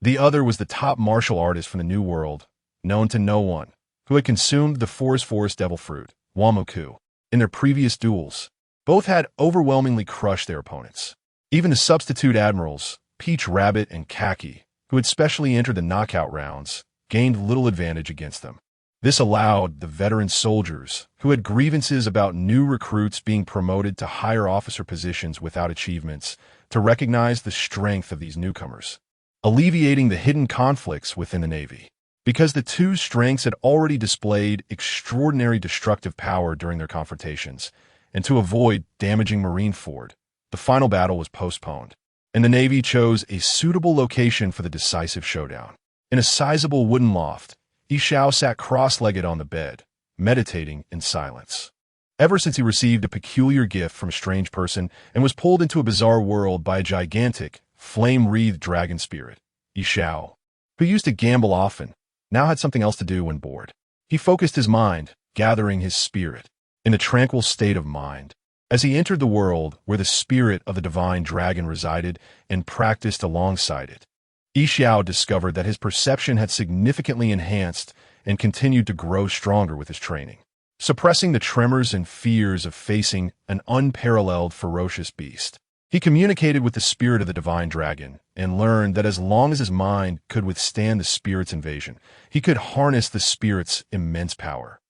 The other was the top martial artist from the New World, known to no one, who had consumed the forest devil fruit, Wamoku, in their previous duels. Both had overwhelmingly crushed their opponents. Even the substitute admirals, Peach Rabbit and Khaki, who had specially entered the knockout rounds, gained little advantage against them. This allowed the veteran soldiers, who had grievances about new recruits being promoted to higher officer positions without achievements, to recognize the strength of these newcomers, alleviating the hidden conflicts within the Navy. Because the two strengths had already displayed extraordinary destructive power during their confrontations, and to avoid damaging Marineford, the final battle was postponed, and the Navy chose a suitable location for the decisive showdown. In a sizable wooden loft, Yi Xiao sat cross-legged on the bed, meditating in silence. Ever since he received a peculiar gift from a strange person and was pulled into a bizarre world by a gigantic, flame-wreathed dragon spirit, Yi Xiao, who used to gamble often, now had something else to do when bored. He focused his mind, gathering his spirit, in a tranquil state of mind, as he entered the world where the spirit of the divine dragon resided and practiced alongside it. Yi Xiao discovered that his perception had significantly enhanced and continued to grow stronger with his training, suppressing the tremors and fears of facing an unparalleled ferocious beast. He communicated with the spirit of the divine dragon and learned that as long as his mind could withstand the spirit's invasion, he could harness the spirit's immense power.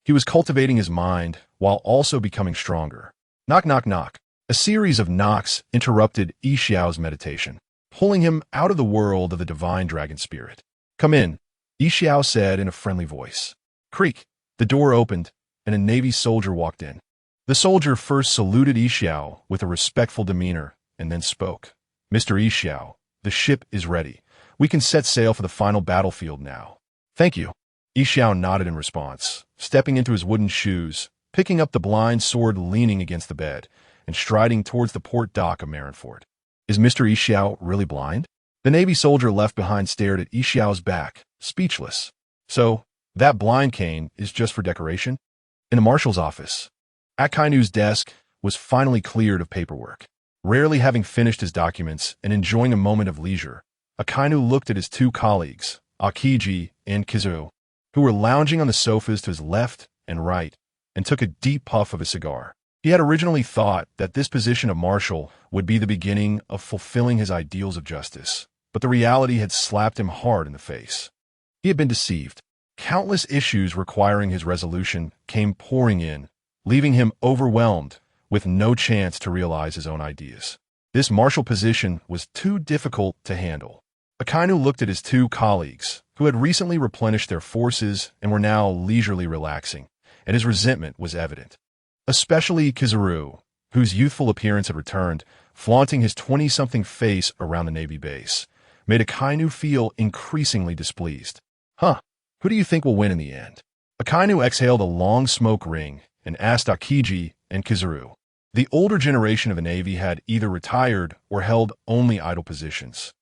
He was cultivating his mind while also becoming stronger. Knock, knock, knock. A series of knocks interrupted Yi Xiao's meditation, pulling him out of the world of the divine dragon spirit. "Come in," Yi Xiao said in a friendly voice. Creak. The door opened, and a Navy soldier walked in. The soldier first saluted Yi Xiao with a respectful demeanor and then spoke. "Mr. Yi Xiao, the ship is ready. We can set sail for the final battlefield now." "Thank you." Yi Xiao nodded in response, stepping into his wooden shoes, picking up the blind sword leaning against the bed, and striding towards the port dock of Marineford. "Is Mr. Yi Xiao really blind?" The Navy soldier left behind stared at Yi Xiao's back, speechless. "So, that blind cane is just for decoration?" In the marshal's office, Akainu's desk was finally cleared of paperwork. Rarely having finished his documents and enjoying a moment of leisure, Akainu looked at his two colleagues, Akiji and Kizu, who were lounging on the sofas to his left and right, and took a deep puff of a cigar. He had originally thought that this position of marshal would be the beginning of fulfilling his ideals of justice, but the reality had slapped him hard in the face. He had been deceived. Countless issues requiring his resolution came pouring in, leaving him overwhelmed with no chance to realize his own ideas. This marshal position was too difficult to handle. Akainu looked at his two colleagues, who had recently replenished their forces and were now leisurely relaxing, and his resentment was evident. Especially Kizaru, whose youthful appearance had returned, flaunting his 20-something face around the Navy base, made Akainu feel increasingly displeased. "Huh, who do you think will win in the end?" Akainu exhaled a long smoke ring and asked Akiji and Kizaru. The older generation of the Navy had either retired or held only idle positions,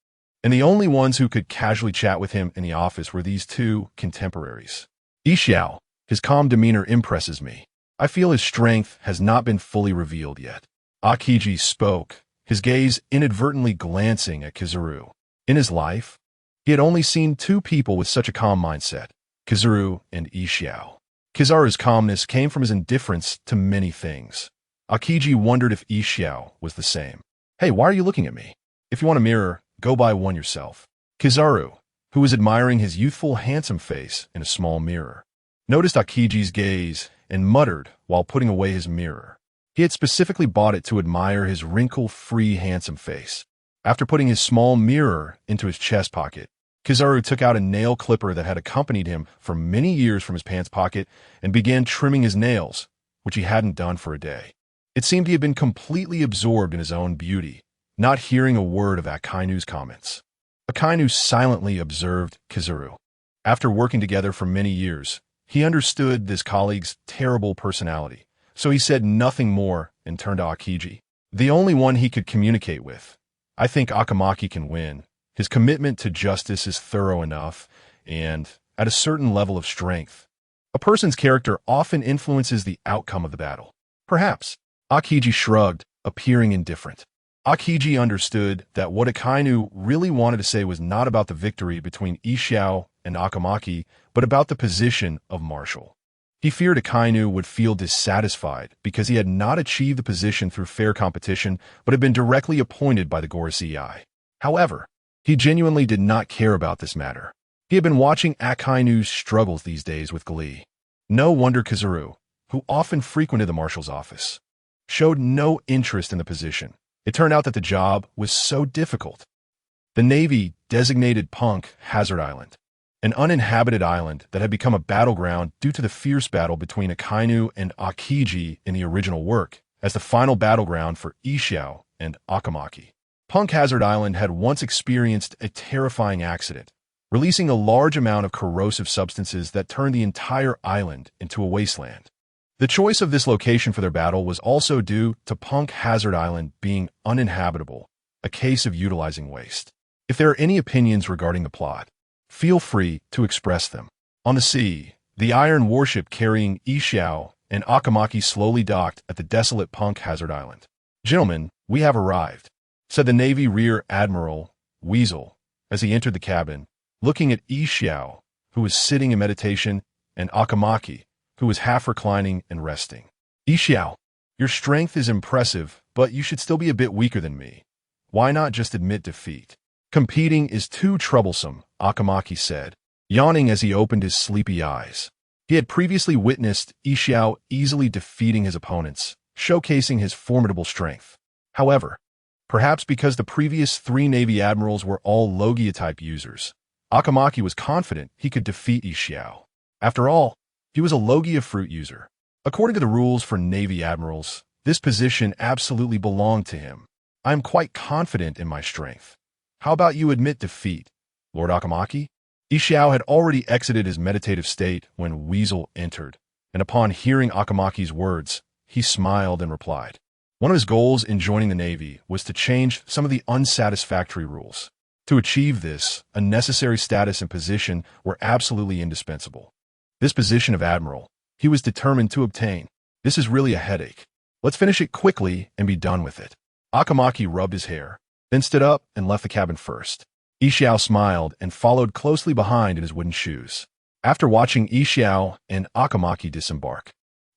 and the only ones who could casually chat with him in the office were these two contemporaries. "Yi Xiao, his calm demeanor impresses me. I feel his strength has not been fully revealed yet." Akiji spoke, his gaze inadvertently glancing at Kizaru. In his life, he had only seen two people with such a calm mindset, Kizaru and Yi Xiao. Kizaru's calmness came from his indifference to many things. Akiji wondered if Yi Xiao was the same. "Hey, why are you looking at me? If you want a mirror, go buy one yourself." Kizaru, who was admiring his youthful, handsome face in a small mirror, noticed Akiji's gaze and muttered while putting away his mirror. He had specifically bought it to admire his wrinkle-free, handsome face. After putting his small mirror into his chest pocket, Kizaru took out a nail clipper that had accompanied him for many years from his pants pocket and began trimming his nails, which he hadn't done for a day. It seemed he had been completely absorbed in his own beauty, not hearing a word of Akainu's comments. Akainu silently observed Kizuru. After working together for many years, he understood this colleague's terrible personality, so he said nothing more and turned to Akiji, the only one he could communicate with. I think Akamaki can win. His commitment to justice is thorough enough, and at a certain level of strength. A person's character often influences the outcome of the battle. Perhaps. Akiji shrugged, appearing indifferent. Akiji understood that what Akainu really wanted to say was not about the victory between Ishiao and Akamaki, but about the position of Marshal. He feared Akainu would feel dissatisfied because he had not achieved the position through fair competition, but had been directly appointed by the Gorosei. However, he genuinely did not care about this matter. He had been watching Akainu's struggles these days with glee. No wonder Kizuru, who often frequented the marshal's office, showed no interest in the position. It turned out that the job was so difficult. The Navy designated Punk Hazard Island, an uninhabited island that had become a battleground due to the fierce battle between Akainu and Akiji in the original work, as the final battleground for Ishiao and Akamaki. Punk Hazard Island had once experienced a terrifying accident, releasing a large amount of corrosive substances that turned the entire island into a wasteland. The choice of this location for their battle was also due to Punk Hazard Island being uninhabitable, a case of utilizing waste. If there are any opinions regarding the plot, feel free to express them. On the sea, the iron warship carrying Ishiao and Akamaki slowly docked at the desolate Punk Hazard Island. "Gentlemen, we have arrived," said the Navy Rear Admiral Weasel as he entered the cabin, looking at Ishiao, who was sitting in meditation, and Akamaki, who was half reclining and resting. "Ishiao, your strength is impressive, but you should still be a bit weaker than me. Why not just admit defeat?" "Competing is too troublesome," Akamaki said, yawning as he opened his sleepy eyes. He had previously witnessed Ishiao easily defeating his opponents, showcasing his formidable strength. However, perhaps because the previous 3 Navy admirals were all Logia-type users, Akamaki was confident he could defeat Ishiao. After all, he was a Logia fruit user. According to the rules for Navy admirals, this position absolutely belonged to him. "I am quite confident in my strength. How about you admit defeat, Lord Akamaki?" Ishiao had already exited his meditative state when Weasel entered, and upon hearing Akamaki's words, he smiled and replied. One of his goals in joining the Navy was to change some of the unsatisfactory rules. To achieve this, a necessary status and position were absolutely indispensable. This position of Admiral, he was determined to obtain. "This is really a headache. Let's finish it quickly and be done with it." Akamaki rubbed his hair, then stood up and left the cabin first. Ishiao smiled and followed closely behind in his wooden shoes. After watching Ishiao and Akamaki disembark,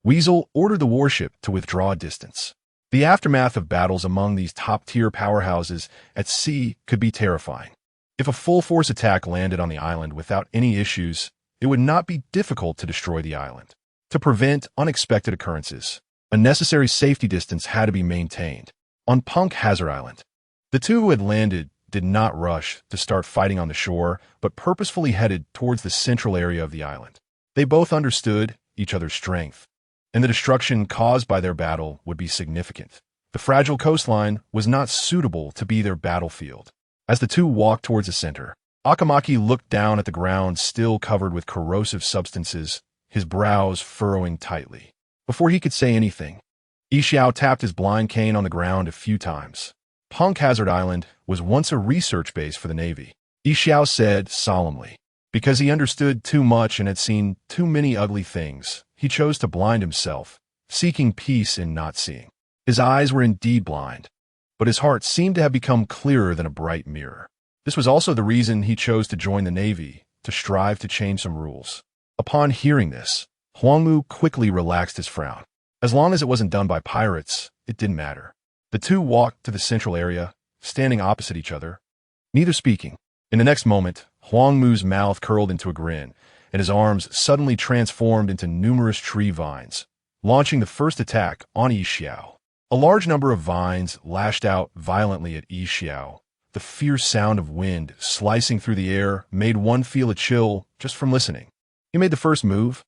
Weasel ordered the warship to withdraw a distance. The aftermath of battles among these top-tier powerhouses at sea could be terrifying. If a full-force attack landed on the island without any issues, it would not be difficult to destroy the island. To prevent unexpected occurrences, a necessary safety distance had to be maintained. On Punk Hazard Island, the two who had landed did not rush to start fighting on the shore, but purposefully headed towards the central area of the island. They both understood each other's strength, and the destruction caused by their battle would be significant. The fragile coastline was not suitable to be their battlefield. As the two walked towards the center, Akamaki looked down at the ground still covered with corrosive substances, his brows furrowing tightly. Before he could say anything, Ishiao tapped his blind cane on the ground a few times. Punk Hazard Island was once a research base for the Navy, Ishiao said solemnly. Because he understood too much and had seen too many ugly things, he chose to blind himself, seeking peace in not seeing. His eyes were indeed blind, but his heart seemed to have become clearer than a bright mirror. This was also the reason he chose to join the Navy, to strive to change some rules. Upon hearing this, Huangmu quickly relaxed his frown. As long as it wasn't done by pirates, it didn't matter. The two walked to the central area, standing opposite each other, neither speaking. In the next moment, Huangmu's mouth curled into a grin, and his arms suddenly transformed into numerous tree vines, launching the first attack on Ishiao. A large number of vines lashed out violently at Ishiao. The fierce sound of wind slicing through the air made one feel a chill just from listening. He made the first move.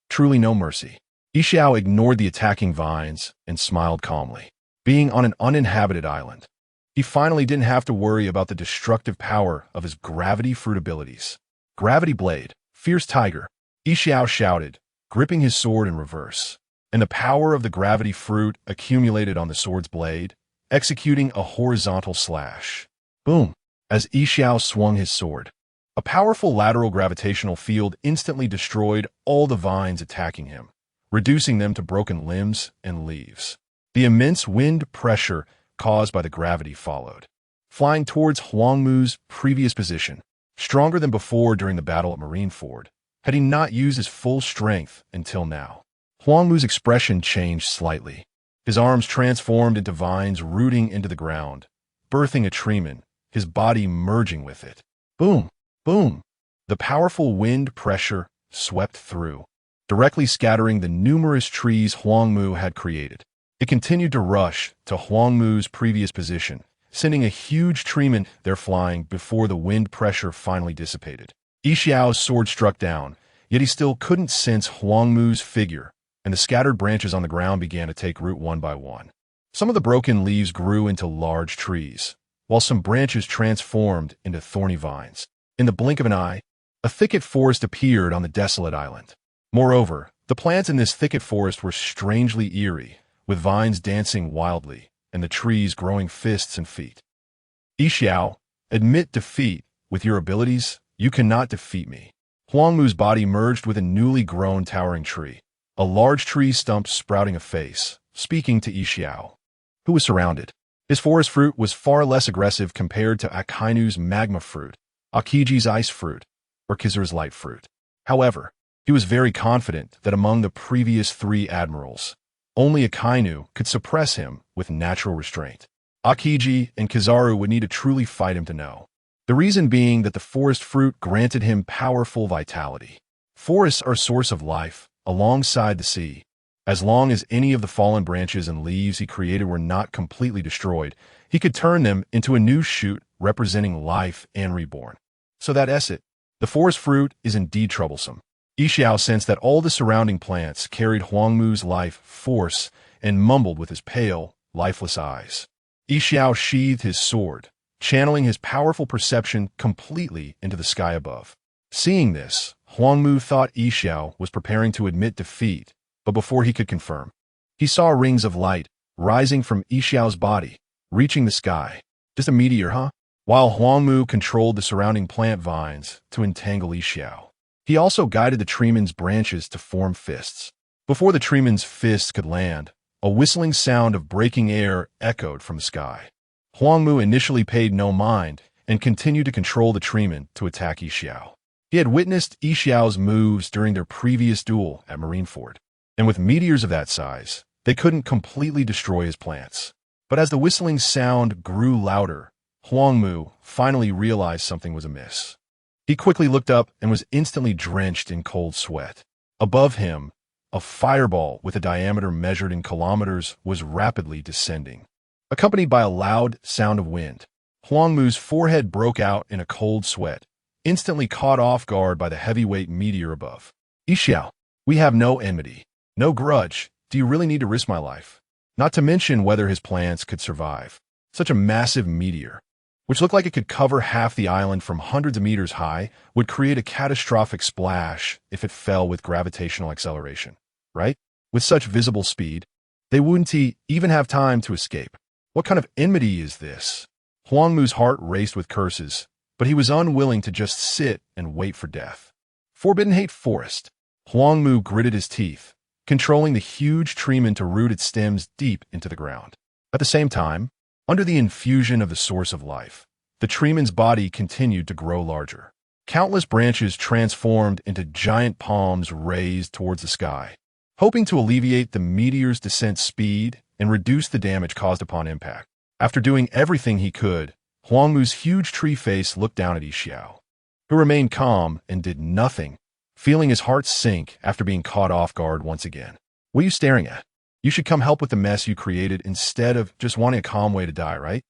Truly no mercy. Yixiao ignored the attacking vines and smiled calmly. Being on an uninhabited island, he finally didn't have to worry about the destructive power of his gravity fruit abilities. Gravity Blade, Fierce Tiger, Yixiao shouted, gripping his sword in reverse. And the power of the gravity fruit accumulated on the sword's blade, executing a horizontal slash. Boom! As Yixiao swung his sword, a powerful lateral gravitational field instantly destroyed all the vines attacking him, reducing them to broken limbs and leaves. The immense wind pressure caused by the gravity followed, flying towards Huangmu's previous position, stronger than before during the battle at Marineford, had he not used his full strength until now. Huangmu's expression changed slightly. His arms transformed into vines rooting into the ground, birthing a treeman, his body merging with it. Boom! Boom! The powerful wind pressure swept through, directly scattering the numerous trees Huangmu had created. It continued to rush to Huangmu's previous position, sending a huge treeman there flying before the wind pressure finally dissipated. Yixiao's sword struck down, yet he still couldn't sense Huangmu's figure, and the scattered branches on the ground began to take root one by one. Some of the broken leaves grew into large trees, while some branches transformed into thorny vines. In the blink of an eye, a thicket forest appeared on the desolate island. Moreover, the plants in this thicket forest were strangely eerie, with vines dancing wildly, and the trees growing fists and feet. Yixiao, admit defeat. With your abilities, you cannot defeat me. Huangmu's body merged with a newly grown towering tree, a large tree stump sprouting a face, speaking to Yixiao, who was surrounded. His forest fruit was far less aggressive compared to Akainu's magma fruit, Akiji's ice fruit, or Kizuru's light fruit. However, he was very confident that among the previous 3 admirals, only Akainu could suppress him with natural restraint. Akiji and Kizaru would need to truly fight him to know. The reason being that the forest fruit granted him powerful vitality. Forests are a source of life, alongside the sea. As long as any of the fallen branches and leaves he created were not completely destroyed, he could turn them into a new shoot representing life and reborn. So that's it. The forest fruit is indeed troublesome. Yixiao sensed that all the surrounding plants carried Huangmu's life force and mumbled with his pale, lifeless eyes. Yixiao sheathed his sword, channeling his powerful perception completely into the sky above. Seeing this, Huangmu thought Yixiao was preparing to admit defeat, but before he could confirm, he saw rings of light rising from Yixiao's body, reaching the sky. Just a meteor, huh? While Huangmu controlled the surrounding plant vines to entangle Yixiao, he also guided the treeman's branches to form fists. Before the treeman's fists could land, a whistling sound of breaking air echoed from the sky. Huangmu initially paid no mind and continued to control the treeman to attack Yixiao. He had witnessed Yixiao's moves during their previous duel at Marineford, and with meteors of that size, they couldn't completely destroy his plants. But as the whistling sound grew louder, Huangmu finally realized something was amiss. He quickly looked up and was instantly drenched in cold sweat. Above him, a fireball with a diameter measured in kilometers was rapidly descending. Accompanied by a loud sound of wind, Huangmu's forehead broke out in a cold sweat, instantly caught off guard by the heavyweight meteor above. Yixiao, we have no enmity, no grudge. Do you really need to risk my life? Not to mention whether his plans could survive. Such a massive meteor, which looked like it could cover half the island from hundreds of meters high, would create a catastrophic splash if it fell with gravitational acceleration, right? With such visible speed, they wouldn't even have time to escape. What kind of enmity is this? Huangmu's heart raced with curses, but he was unwilling to just sit and wait for death. Forbidden Hate Forest. Huangmu gritted his teeth, controlling the huge treeman to root its stems deep into the ground. At the same time, under the infusion of the source of life, the treeman's body continued to grow larger. Countless branches transformed into giant palms raised towards the sky, hoping to alleviate the meteor's descent speed and reduce the damage caused upon impact. After doing everything he could, Huangmu's huge tree face looked down at Yixiao, who remained calm and did nothing, feeling his heart sink after being caught off guard once again. What are you staring at? You should come help with the mess you created instead of just wanting a calm way to die, right?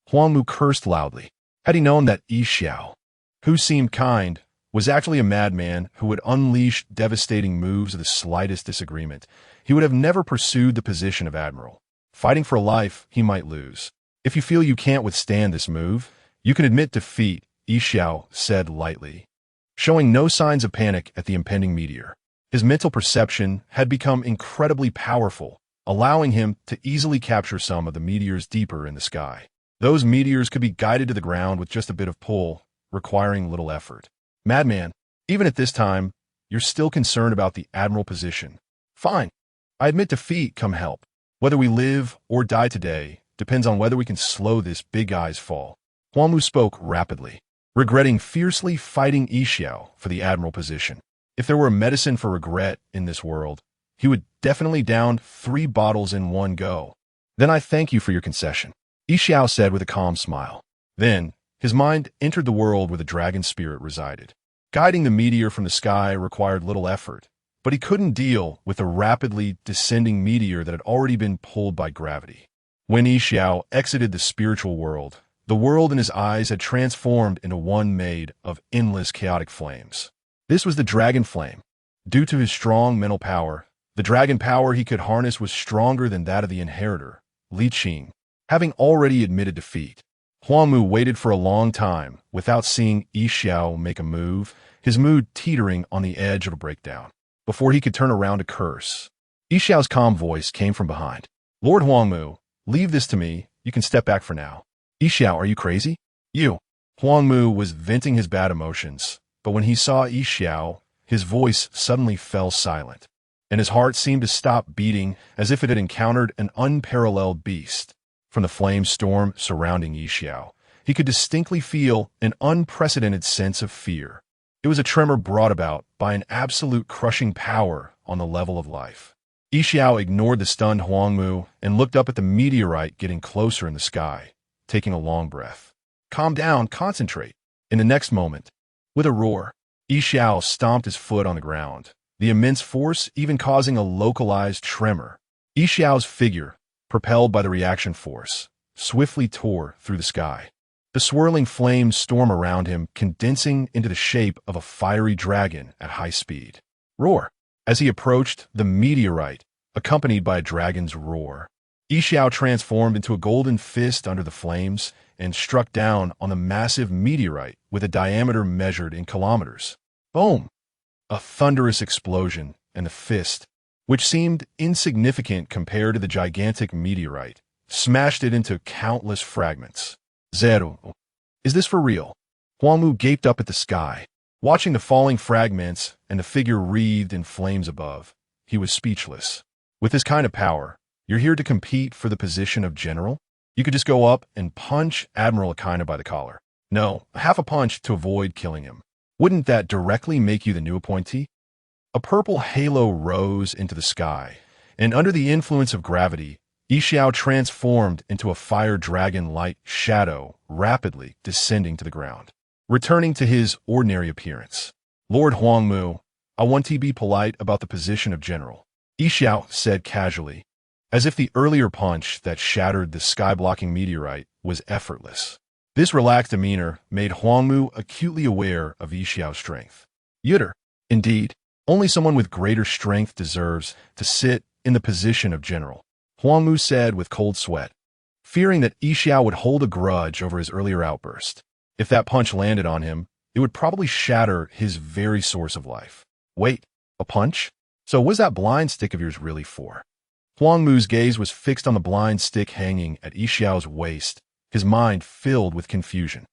Huangmu cursed loudly. Had he known that Yixiao, who seemed kind, was actually a madman who would unleash devastating moves of the slightest disagreement, he would have never pursued the position of admiral. Fighting for life, he might lose. If you feel you can't withstand this move, you can admit defeat, Yixiao said lightly, showing no signs of panic at the impending meteor. His mental perception had become incredibly powerful, allowing him to easily capture some of the meteors deeper in the sky. Those meteors could be guided to the ground with just a bit of pull, requiring little effort. Madman, even at this time, you're still concerned about the admiral position. Fine. I admit defeat, come help. Whether we live or die today depends on whether we can slow this big guy's fall. Huangmu spoke rapidly, regretting fiercely fighting Yixiao for the admiral position. If there were a medicine for regret in this world, he would definitely down 3 bottles in one go. Then I thank you for your concession, Yixiao said with a calm smile. Then, his mind entered the world where the dragon spirit resided. Guiding the meteor from the sky required little effort, but he couldn't deal with the rapidly descending meteor that had already been pulled by gravity. When Yixiao exited the spiritual world, the world in his eyes had transformed into one made of endless chaotic flames. This was the dragon flame. Due to his strong mental power, the dragon power he could harness was stronger than that of the inheritor, Li Qing. Having already admitted defeat, Huangmu waited for a long time without seeing Yixiao make a move, his mood teetering on the edge of a breakdown. Before he could turn around to curse, Yixiao's calm voice came from behind. Lord Huangmu, leave this to me, you can step back for now. Yixiao, are you crazy? You. Huangmu was venting his bad emotions, but when he saw Yixiao, his voice suddenly fell silent, and his heart seemed to stop beating as if it had encountered an unparalleled beast. From the flame storm surrounding Yixiao, he could distinctly feel an unprecedented sense of fear. It was a tremor brought about by an absolute crushing power on the level of life. Yixiao ignored the stunned Huangmu and looked up at the meteorite getting closer in the sky, taking a long breath. Calm down, concentrate. In the next moment, with a roar, Yixiao stomped his foot on the ground, the immense force even causing a localized tremor. Yixiao's figure, propelled by the reaction force, swiftly tore through the sky. The swirling flames storm around him, condensing into the shape of a fiery dragon at high speed. Roar! As he approached the meteorite, accompanied by a dragon's roar, Yixiao transformed into a golden fist under the flames and struck down on the massive meteorite with a diameter measured in kilometers. Boom! A thunderous explosion, and the fist, which seemed insignificant compared to the gigantic meteorite, smashed it into countless fragments. Zero. Is this for real? Huangmu gaped up at the sky, watching the falling fragments and the figure wreathed in flames above. He was speechless. With this kind of power, you're here to compete for the position of general? You could just go up and punch Admiral Akina by the collar. No, half a punch to avoid killing him. Wouldn't that directly make you the new appointee? A purple halo rose into the sky, and under the influence of gravity, Yixiao transformed into a fire dragon-like shadow, rapidly descending to the ground, returning to his ordinary appearance. Lord Huangmu, I want to be polite about the position of general, Yixiao said casually, as if the earlier punch that shattered the sky-blocking meteorite was effortless. This relaxed demeanor made Huangmu acutely aware of Yixiao's strength. Yutter, indeed, only someone with greater strength deserves to sit in the position of general, Huangmu said with cold sweat, fearing that Yixiao would hold a grudge over his earlier outburst. If that punch landed on him, it would probably shatter his very source of life. Wait, a punch? So what's that blind stick of yours really for? Huangmu's gaze was fixed on the blind stick hanging at Yixiao's waist, his mind filled with confusion.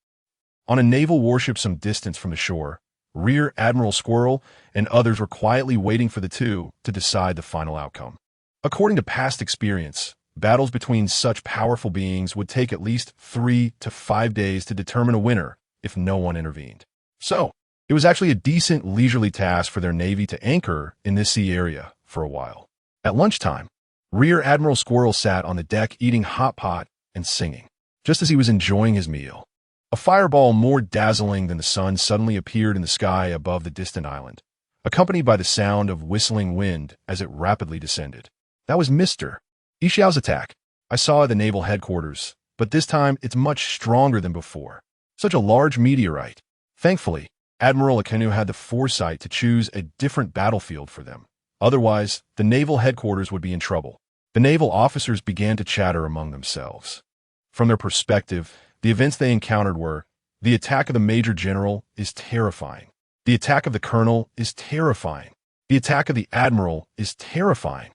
On a naval warship some distance from the shore, Rear Admiral Squirrel and others were quietly waiting for the two to decide the final outcome. According to past experience, battles between such powerful beings would take at least 3 to 5 days to determine a winner if no one intervened. So, it was actually a decent leisurely task for their navy to anchor in this sea area for a while. At lunchtime, Rear Admiral Squirrel sat on the deck eating hot pot and singing. Just as he was enjoying his meal, a fireball more dazzling than the sun suddenly appeared in the sky above the distant island, accompanied by the sound of whistling wind as it rapidly descended. That was Mr. Yixiao's attack. I saw it at the naval headquarters, but this time it's much stronger than before. Such a large meteorite. Thankfully, Admiral Akinu had the foresight to choose a different battlefield for them, Otherwise, the naval headquarters would be in trouble. The naval officers began to chatter among themselves. From their perspective, the events they encountered were: the attack of the Major General is terrifying. The attack of the Colonel is terrifying. The attack of the Admiral is terrifying.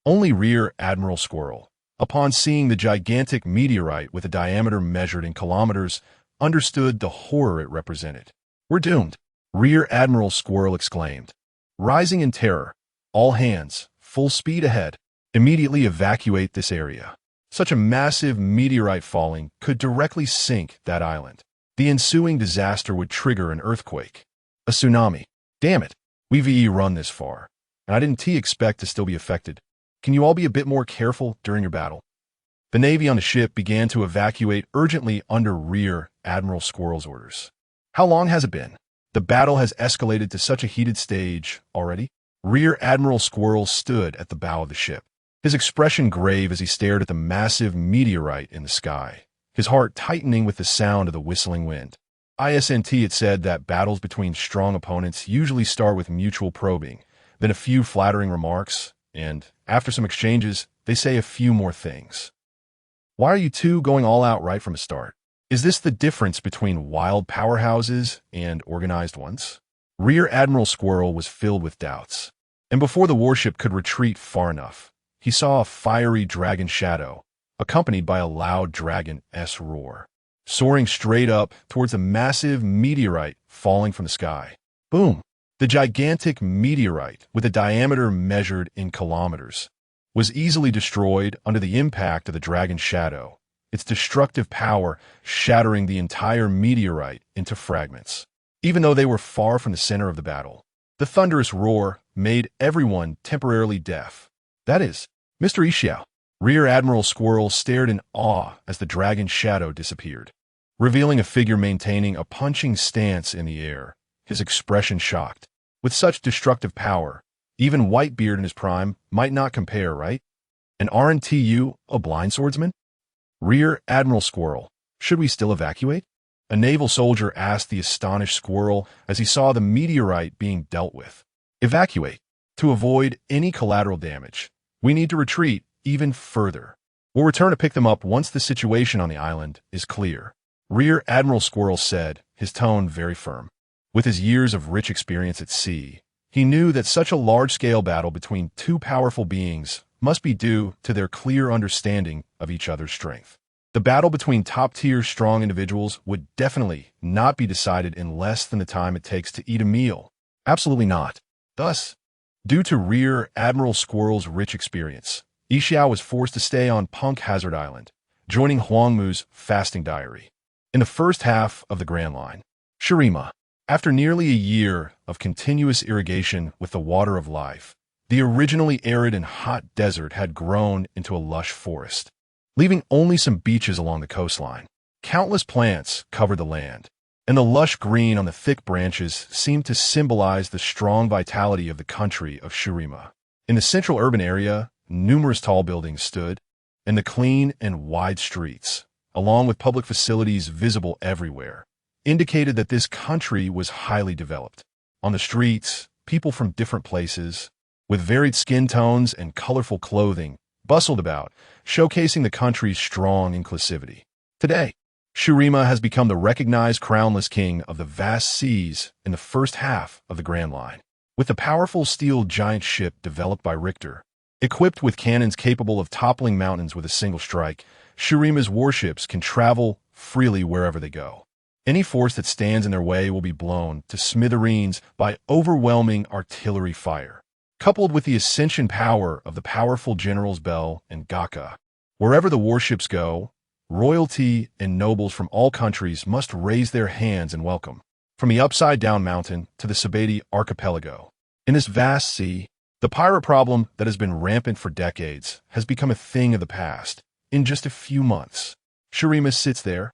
Only Rear Admiral Squirrel, upon seeing the gigantic meteorite with a diameter measured in kilometers, understood the horror it represented. "We're doomed," Rear Admiral Squirrel exclaimed. Rising in terror, "All hands, full speed ahead. Immediately evacuate this area." Such a massive meteorite falling could directly sink that island. The ensuing disaster would trigger an earthquake, a tsunami. Damn it, we've run this far, and I didn't expect to still be affected. Can you all be a bit more careful during your battle? The Navy on the ship began to evacuate urgently under Rear Admiral Squirrel's orders. How long has it been? The battle has escalated to such a heated stage already? Rear Admiral Squirrel stood at the bow of the ship, his expression grave as he stared at the massive meteorite in the sky, his heart tightening with the sound of the whistling wind. It said that battles between strong opponents usually start with mutual probing, then a few flattering remarks, and, after some exchanges, they say a few more things. Why are you two going all out right from the start? Is this the difference between wild powerhouses and organized ones? Rear Admiral Squirrel was filled with doubts, and before the warship could retreat far enough, he saw a fiery dragon shadow, accompanied by a loud dragon-esque roar, soaring straight up towards a massive meteorite falling from the sky. Boom! The gigantic meteorite, with a diameter measured in kilometers, was easily destroyed under the impact of the dragon shadow, its destructive power shattering the entire meteorite into fragments. Even though they were far from the center of the battle, the thunderous roar made everyone temporarily deaf. That is, Mr. Ishiao. Rear Admiral Squirrel stared in awe as the dragon shadow disappeared, revealing a figure maintaining a punching stance in the air, his expression shocked. With such destructive power, even Whitebeard in his prime might not compare, right? And aren't you a blind swordsman? Rear Admiral Squirrel, should we still evacuate? A naval soldier asked the astonished Squirrel as he saw the meteorite being dealt with. Evacuate. To avoid any collateral damage, we need to retreat even further. We'll return to pick them up once the situation on the island is clear. Rear Admiral Squirrel said, his tone very firm. With his years of rich experience at sea, he knew that such a large-scale battle between two powerful beings must be due to their clear understanding of each other's strength. The battle between top-tier strong individuals would definitely not be decided in less than the time it takes to eat a meal. Absolutely not. Thus, due to Rear Admiral Squirrel's rich experience, Ishiao was forced to stay on Punk Hazard Island, joining Huangmu's fasting diary. In the first half of the Grand Line, Shurima. After nearly a year of continuous irrigation with the water of life, the originally arid and hot desert had grown into a lush forest, leaving only some beaches along the coastline. Countless plants covered the land, and the lush green on the thick branches seemed to symbolize the strong vitality of the country of Shurima. In the central urban area, numerous tall buildings stood, and the clean and wide streets, along with public facilities visible everywhere, indicated that this country was highly developed. On the streets, people from different places, with varied skin tones and colorful clothing, bustled about, showcasing the country's strong inclusivity. Today, Shurima has become the recognized crownless king of the vast seas in the first half of the Grand Line. With the powerful steel giant ship developed by Richter, equipped with cannons capable of toppling mountains with a single strike, Shurima's warships can travel freely wherever they go. Any force that stands in their way will be blown to smithereens by overwhelming artillery fire, coupled with the ascension power of the powerful generals Bell and Gaka. Wherever the warships go, royalty and nobles from all countries must raise their hands in welcome. From the Upside-Down Mountain to the Sabeti Archipelago. In this vast sea, the pirate problem that has been rampant for decades has become a thing of the past. In just a few months, Shurima sits there,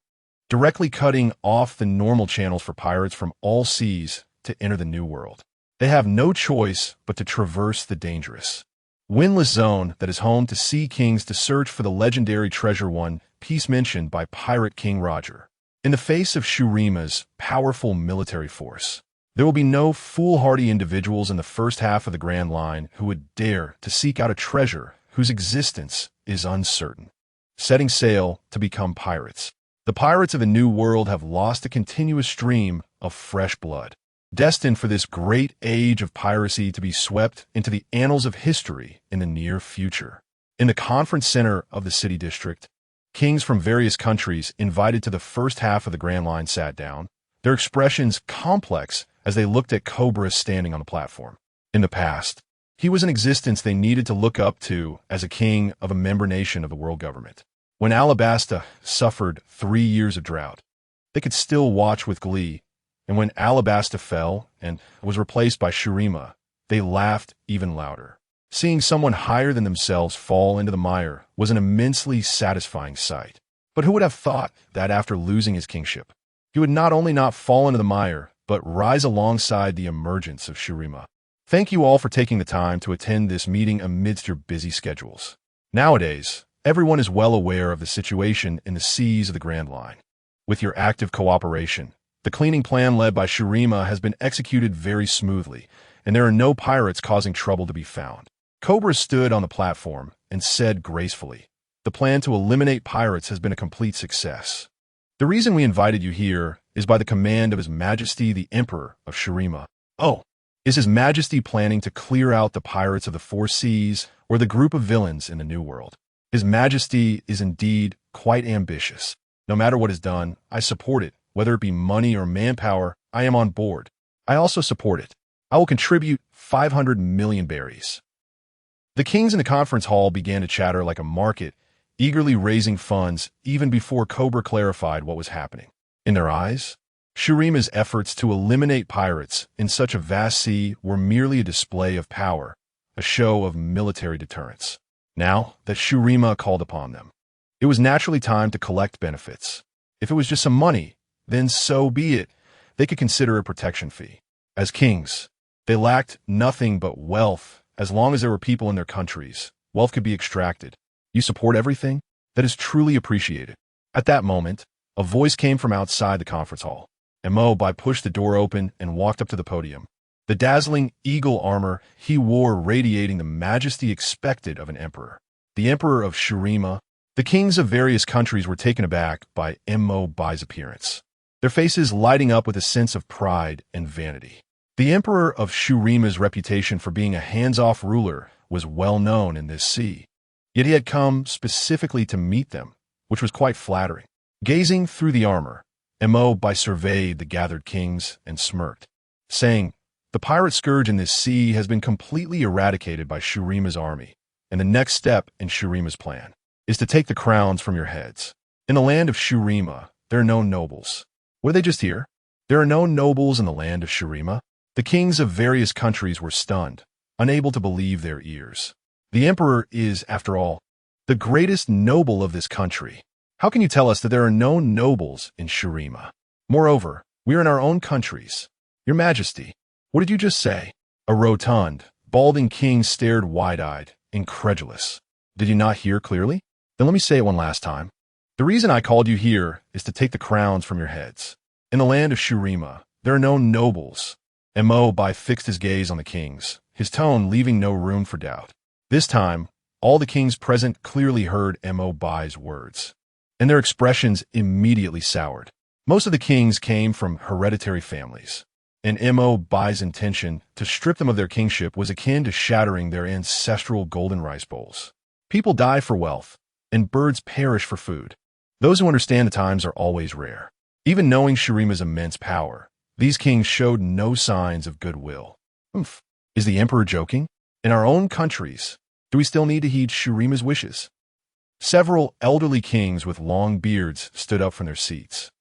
directly cutting off the normal channels for pirates from all seas to enter the New World. They have no choice but to traverse the dangerous, windless zone that is home to sea kings to search for the legendary Treasure One piece mentioned by Pirate King Roger. In the face of Shurima's powerful military force, There will be no foolhardy individuals in the first half of the Grand Line who would dare to seek out a treasure whose existence is uncertain, setting sail to become pirates. The pirates of the New World have lost a continuous stream of fresh blood, destined for this great age of piracy to be swept into the annals of history in the near future. In the conference center of the city district, kings from various countries invited to the first half of the Grand Line sat down, their expressions complex as they looked at Cobra standing on the platform. In the past, he was an existence they needed to look up to as a king of a member nation of the world government. When Alabasta suffered 3 years of drought, they could still watch with glee, and when Alabasta fell and was replaced by Shurima, they laughed even louder. Seeing someone higher than themselves fall into the mire was an immensely satisfying sight. But who would have thought that after losing his kingship, he would not only not fall into the mire, but rise alongside the emergence of Shurima? Thank you all for taking the time to attend this meeting amidst your busy schedules. Nowadays, everyone is well aware of the situation in the seas of the Grand Line. With your active cooperation, the cleaning plan led by Shurima has been executed very smoothly, and there are no pirates causing trouble to be found. Cobra stood on the platform and said gracefully, "The plan to eliminate pirates has been a complete success. The reason we invited you here is by the command of His Majesty the Emperor of Shurima." "Oh, is His Majesty planning to clear out the pirates of the four seas or the group of villains in the New World?" His Majesty is indeed quite ambitious. No matter what is done, I support it. Whether it be money or manpower, I am on board. I also support it. I will contribute 500 million berries. The kings in the conference hall began to chatter like a market, eagerly raising funds even before Cobra clarified what was happening. In their eyes, Shurima's efforts to eliminate pirates in such a vast sea were merely a display of power, a show of military deterrence. Now that Shurima called upon them, it was naturally time to collect benefits. If it was just some money, then so be it. They could consider a protection fee. As kings, they lacked nothing but wealth. As long as there were people in their countries, wealth could be extracted. You support everything? That is truly appreciated. At that moment, a voice came from outside the conference hall. BaiGets pushed the door open and walked up to the podium. The dazzling eagle armor he wore radiating the majesty expected of an emperor. The emperor of Shurima. The kings of various countries were taken aback by BaiGets' appearance, their faces lighting up with a sense of pride and vanity. The emperor of Shurima's reputation for being a hands-off ruler was well known in this sea, yet he had come specifically to meet them, which was quite flattering. Gazing through the armor, BaiGets surveyed the gathered kings and smirked, saying, "The pirate scourge in this sea has been completely eradicated by Shurima's army, and the next step in Shurima's plan is to take the crowns from your heads. In the land of Shurima, there are no nobles." Were they just here? There are no nobles in the land of Shurima? The kings of various countries were stunned, unable to believe their ears. The emperor is, after all, the greatest noble of this country. How can you tell us that there are no nobles in Shurima? Moreover, we are in our own countries. Your Majesty, what did you just say? A rotund, balding king stared wide-eyed, incredulous. Did you not hear clearly? Then let me say it one last time. The reason I called you here is to take the crowns from your heads. In the land of Shurima, there are no nobles. BaiGets fixed his gaze on the kings, his tone leaving no room for doubt. This time, all the kings present clearly heard BaiGets' words, and their expressions immediately soured. Most of the kings came from hereditary families, and BaiGets' intention to strip them of their kingship was akin to shattering their ancestral golden rice bowls. People die for wealth, and birds perish for food. Those who understand the times are always rare. Even knowing Shurima's immense power, these kings showed no signs of goodwill. Is the emperor joking? In our own countries, do we still need to heed Shurima's wishes? Several elderly kings with long beards stood up from their seats,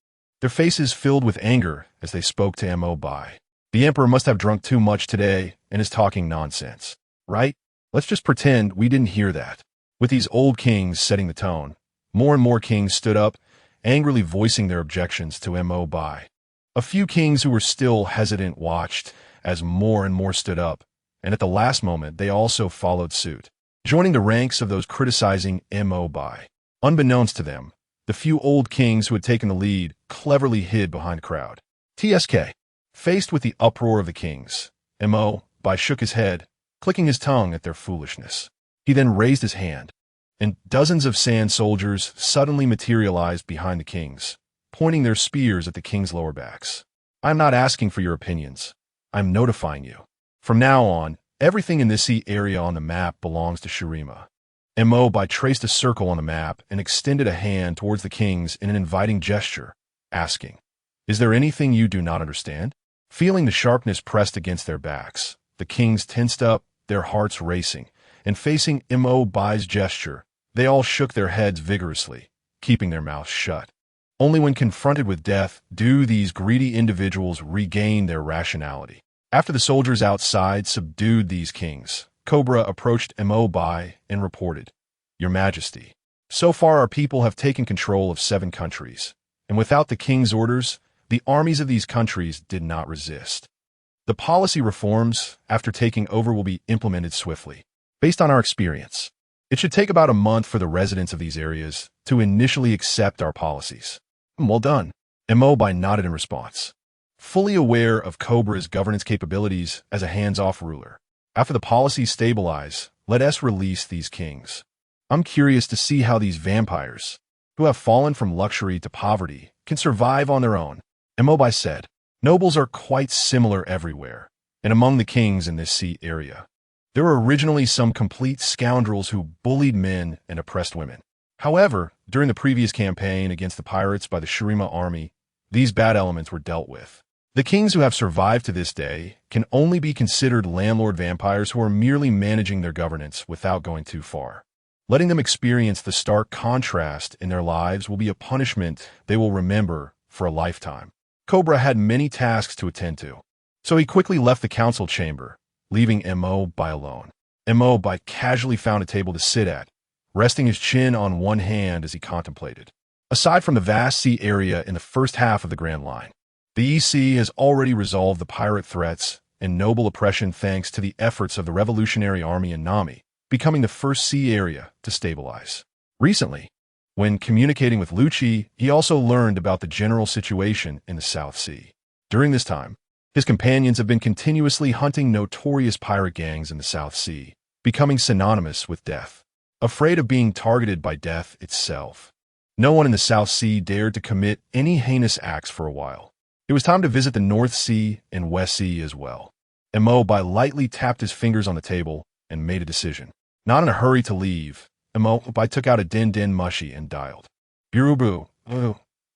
their faces filled with anger as they spoke to BaiGets. The emperor must have drunk too much today and is talking nonsense, right? Let's just pretend we didn't hear that. With these old kings setting the tone, more and more kings stood up, angrily voicing their objections to BaiGets. A few kings who were still hesitant watched as more and more stood up, and at the last moment they also followed suit, joining the ranks of those criticizing BaiGets. Unbeknownst to them, the few old kings who had taken the lead cleverly hid behind the crowd. TSK. Faced with the uproar of the kings, Bai shook his head, clicking his tongue at their foolishness. He then raised his hand, and dozens of sand soldiers suddenly materialized behind the kings, pointing their spears at the kings' lower backs. I'm not asking for your opinions. I'm notifying you. From now on, everything in this sea area on the map belongs to Shurima. Bai traced a circle on the map and extended a hand towards the kings in an inviting gesture, asking, "Is there anything you do not understand?" Feeling the sharpness pressed against their backs, the kings tensed up, their hearts racing, and facing Bai's gesture, they all shook their heads vigorously, keeping their mouths shut. Only when confronted with death do these greedy individuals regain their rationality. After the soldiers outside subdued these kings, Cobra approached Bai and reported, "Your Majesty, so far our people have taken control of 7 countries, and without the king's orders, the armies of these countries did not resist. The policy reforms, after taking over, will be implemented swiftly. Based on our experience, it should take about a month for the residents of these areas to initially accept our policies." "Well done." Bai nodded in response, fully aware of Cobra's governance capabilities as a hands-off ruler. "After the policies stabilize, let us release these kings. I'm curious to see how these vampires, who have fallen from luxury to poverty, can survive on their own." Bai said, "Nobles are quite similar everywhere, and among the kings in this sea area. There were originally some complete scoundrels who bullied men and oppressed women. However, during the previous campaign against the pirates by the Shurima army, these bad elements were dealt with. The kings who have survived to this day can only be considered landlord vampires who are merely managing their governance without going too far. Letting them experience the stark contrast in their lives will be a punishment they will remember for a lifetime." Cobra had many tasks to attend to, so he quickly left the council chamber, leaving Bai alone. Bai casually found a table to sit at, resting his chin on one hand as he contemplated. Aside from the vast sea area in the first half of the Grand Line, the EC has already resolved the pirate threats and noble oppression thanks to the efforts of the Revolutionary Army in Nami, becoming the first sea area to stabilize. Recently, when communicating with Lucci, he also learned about the general situation in the South Sea. During this time, his companions have been continuously hunting notorious pirate gangs in the South Sea, becoming synonymous with death. Afraid of being targeted by death itself, no one in the South Sea dared to commit any heinous acts for a while. It was time to visit the North Sea and West Sea as well. Bai lightly tapped his fingers on the table and made a decision. Not in a hurry to leave, Bai took out a din mushi and dialed. "Burubu,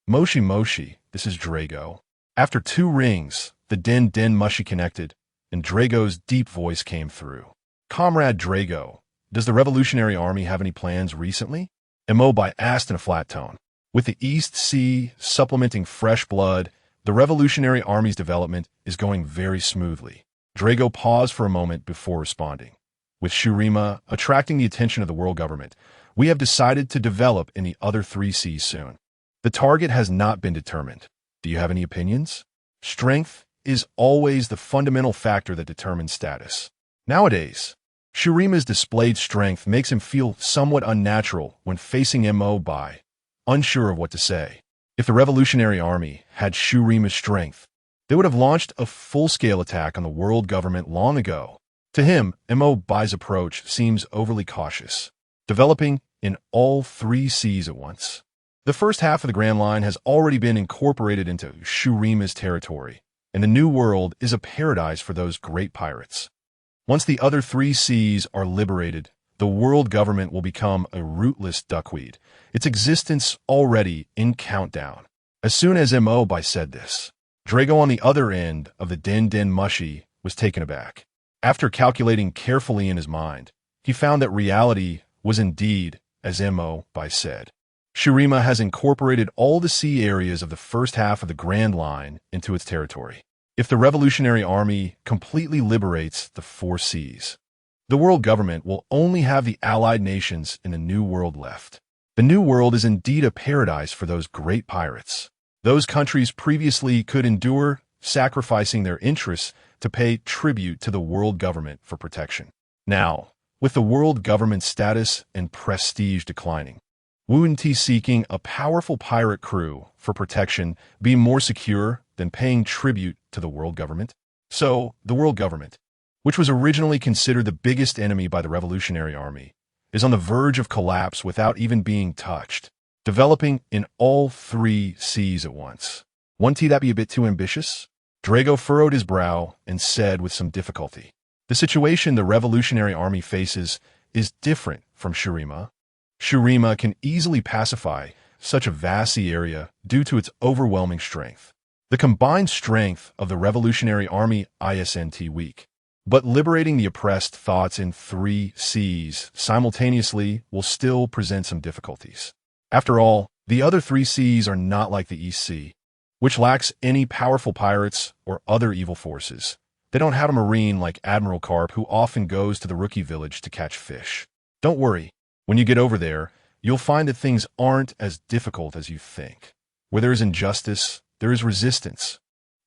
Moshi, this is Drago." After 2 rings, the din mushi connected, and Drago's deep voice came through. "Comrade Drago, does the Revolutionary Army have any plans recently?" Bai asked in a flat tone. With the East Sea supplementing fresh blood, the Revolutionary Army's development is going very smoothly. Drago paused for a moment before responding. "With Shurima attracting the attention of the world government, we have decided to develop in the other 3 seas soon. The target has not been determined. Do you have any opinions? Strength is always the fundamental factor that determines status. Nowadays, Shurima's displayed strength makes him feel somewhat unnatural when facing Bai, unsure of what to say. If the Revolutionary Army had Shurima's strength, they would have launched a full-scale attack on the world government long ago. To him, Bai's approach seems overly cautious, developing in all 3 seas at once. The first half of the Grand Line has already been incorporated into Shurima's territory, and the New World is a paradise for those great pirates. Once the other 3 seas are liberated, the world government will become a rootless duckweed, its existence already in countdown. As soon as Bai said this, Drago on the other end of the din mushi was taken aback. After calculating carefully in his mind, he found that reality was indeed as Bai said. Shurima has incorporated all the sea areas of the first half of the Grand Line into its territory. If the Revolutionary Army completely liberates the 4 seas, the world government will only have the allied nations in the New World left. The New World is indeed a paradise for those great pirates. Those countries previously could endure sacrificing their interests to pay tribute to the world government for protection. Now, with the world government status and prestige declining, wouldn't he seeking a powerful pirate crew for protection be more secure than paying tribute to the world government? So, the world government, which was originally considered the biggest enemy by the Revolutionary Army, is on the verge of collapse without even being touched, developing in all three seas at once. Wouldn't that be a bit too ambitious? Drago furrowed his brow and said with some difficulty, "The situation the Revolutionary Army faces is different from Shurima. Shurima can easily pacify such a vast sea area due to its overwhelming strength. The combined strength of the Revolutionary Army isn't weak. But liberating the oppressed thoughts in three seas simultaneously will still present some difficulties. After all, the other three seas are not like the East Sea, which lacks any powerful pirates or other evil forces. They don't have a marine like Admiral Carp who often goes to the rookie village to catch fish. Don't worry, when you get over there, you'll find that things aren't as difficult as you think. Where there is injustice, there is resistance.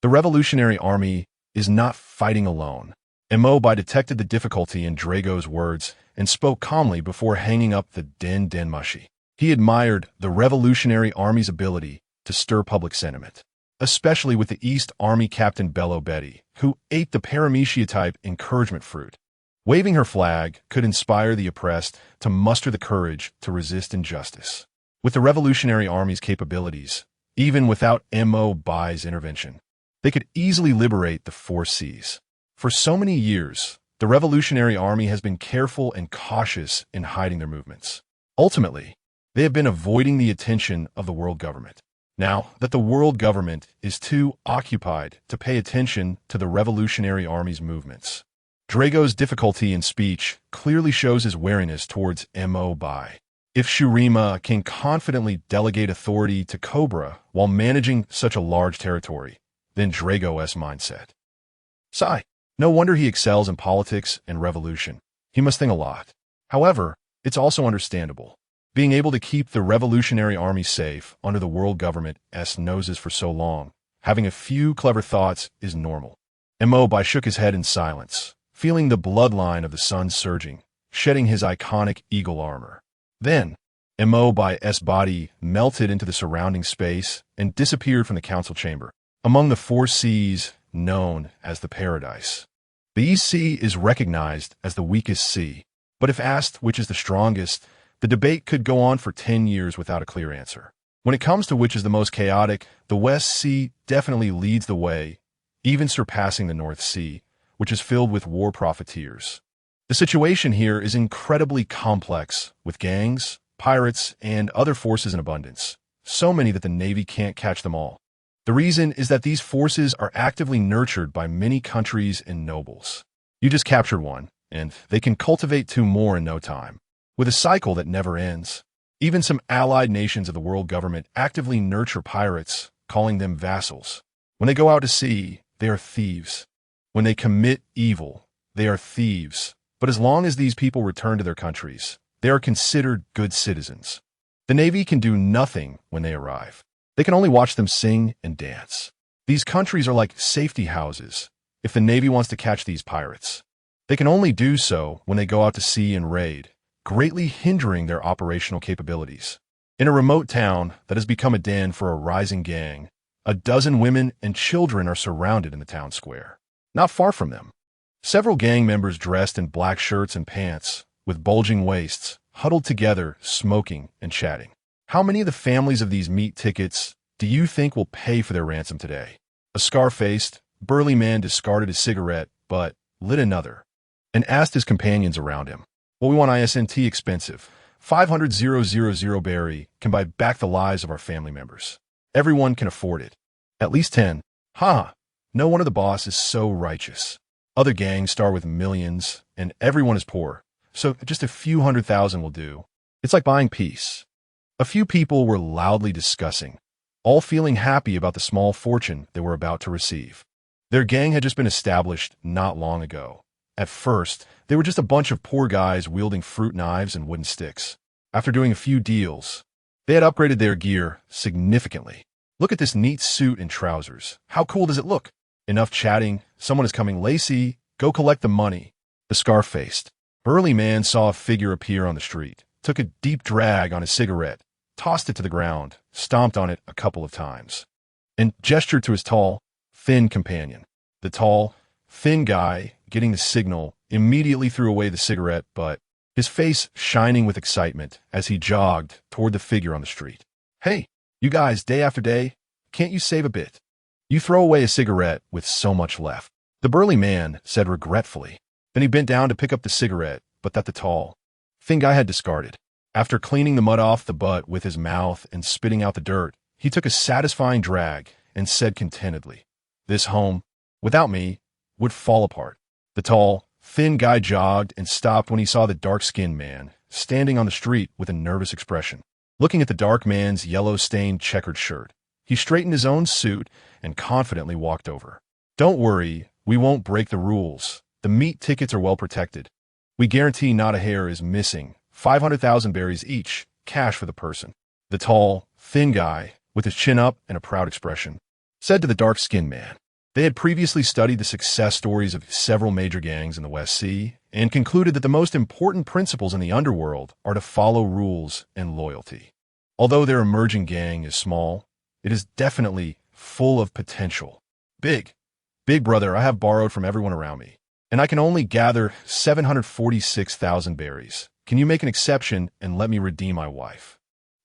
The Revolutionary Army is not fighting alone." Mobai detected the difficulty in Drago's words and spoke calmly before hanging up the Den Mushi. He admired the Revolutionary Army's ability to stir public sentiment, especially with the East Army Captain Bello Betty, who ate the Paramecia-type encouragement fruit. Waving her flag could inspire the oppressed to muster the courage to resist injustice. With the Revolutionary Army's capabilities, even without Mobai's intervention, they could easily liberate the four seas. For so many years, the Revolutionary Army has been careful and cautious in hiding their movements. Ultimately, they have been avoiding the attention of the world government. Now that the world government is too occupied to pay attention to the Revolutionary Army's movements, Drago's difficulty in speech clearly shows his wariness towards Mobai. If Shurima can confidently delegate authority to Cobra while managing such a large territory, then Drago's mindset. Sigh. No wonder he excels in politics and revolution. He must think a lot. However, it's also understandable. Being able to keep the Revolutionary Army safe under the world government's noses for so long, having a few clever thoughts is normal. Mobai shook his head in silence, feeling the bloodline of the sun surging, shedding his iconic eagle armor. Then, Mobai's body melted into the surrounding space and disappeared from the council chamber, among the four seas known as the Paradise. The East Sea is recognized as the weakest sea, but if asked which is the strongest, the debate could go on for 10 years without a clear answer. When it comes to which is the most chaotic, the West Sea definitely leads the way, even surpassing the North Sea, which is filled with war profiteers. The situation here is incredibly complex, with gangs, pirates, and other forces in abundance, so many that the Navy can't catch them all. The reason is that these forces are actively nurtured by many countries and nobles. You just captured one, and they can cultivate two more in no time, with a cycle that never ends. Even some allied nations of the world government actively nurture pirates, calling them vassals. When they go out to sea, they are thieves. When they commit evil, they are thieves. But as long as these people return to their countries, they are considered good citizens. The Navy can do nothing when they arrive. They can only watch them sing and dance. These countries are like safety houses if the Navy wants to catch these pirates. They can only do so when they go out to sea and raid, greatly hindering their operational capabilities. In a remote town that has become a den for a rising gang, a dozen women and children are surrounded in the town square. Not far from them, several gang members dressed in black shirts and pants, with bulging waists, huddled together, smoking and chatting. How many of the families of these meat tickets do you think will pay for their ransom today? A scar-faced, burly man discarded his cigarette, but lit another, and asked his companions around him, "Well, we want ISNT expensive. 500,000 berry can buy back the lives of our family members. Everyone can afford it. At least 10. Ha! No wonder the boss is so righteous. Other gangs start with millions, and everyone is poor, so just a few 100,000 will do. It's like buying peace." A few people were loudly discussing, all feeling happy about the small fortune they were about to receive. Their gang had just been established not long ago. At first, they were just a bunch of poor guys wielding fruit knives and wooden sticks. After doing a few deals, they had upgraded their gear significantly. "Look at this neat suit and trousers. How cool does it look?" Enough chatting. Someone is coming. "Lacey, go collect the money." The scar-faced, burly man saw a figure appear on the street, took a deep drag on his cigarette, tossed it to the ground, stomped on it a couple of times. and gestured to his tall, thin companion. The tall, thin guy, getting the signal, immediately threw away the cigarette butt, his face shining with excitement as he jogged toward the figure on the street. "Hey, you guys, day after day, can't you save a bit? You throw away a cigarette with so much left." The burly man said regretfully. Then he bent down to pick up the cigarette, but that the tall, thin guy had discarded. After cleaning the mud off the butt with his mouth and spitting out the dirt, he took a satisfying drag and said contentedly, "This home, without me, would fall apart." The tall, thin guy jogged and stopped when he saw the dark-skinned man standing on the street with a nervous expression. Looking at the dark man's yellow-stained checkered shirt, he straightened his own suit and confidently walked over. "Don't worry, we won't break the rules. The meat tickets are well protected. We guarantee not a hair is missing. 500,000 berries each, cash for the person." The tall, thin guy, with his chin up and a proud expression, said to the dark-skinned man. They had previously studied the success stories of several major gangs in the West Sea and concluded that the most important principles in the underworld are to follow rules and loyalty. Although their emerging gang is small, it is definitely full of potential. Big brother, I have borrowed from everyone around me, and I can only gather 746,000 berries. Can you make an exception and let me redeem my wife?"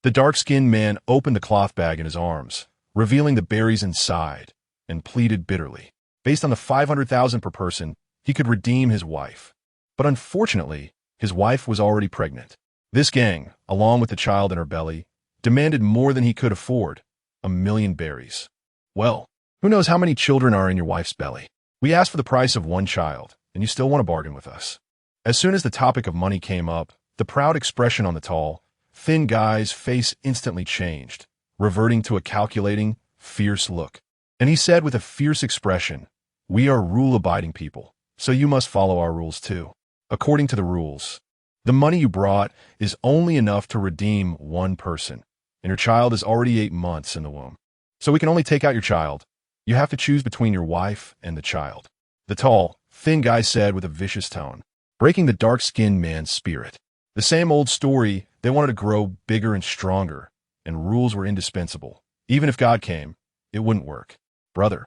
The dark-skinned man opened the cloth bag in his arms, revealing the berries inside, and pleaded bitterly. Based on the 500,000 per person, he could redeem his wife. But unfortunately, his wife was already pregnant. This gang, along with the child in her belly, demanded more than he could afford, 1,000,000 berries. "Well, who knows how many children are in your wife's belly? We asked for the price of one child, and you still want to bargain with us." As soon as the topic of money came up, the proud expression on the tall, thin guy's face instantly changed, reverting to a calculating, fierce look. And he said with a fierce expression, "We are rule-abiding people, so you must follow our rules too. According to the rules, the money you brought is only enough to redeem one person, and your child is already 8 months in the womb. So we can only take out your child. You have to choose between your wife and the child." The tall, thin guy said with a vicious tone, breaking the dark-skinned man's spirit. The same old story, they wanted to grow bigger and stronger, and rules were indispensable. Even if God came, it wouldn't work. "Brother,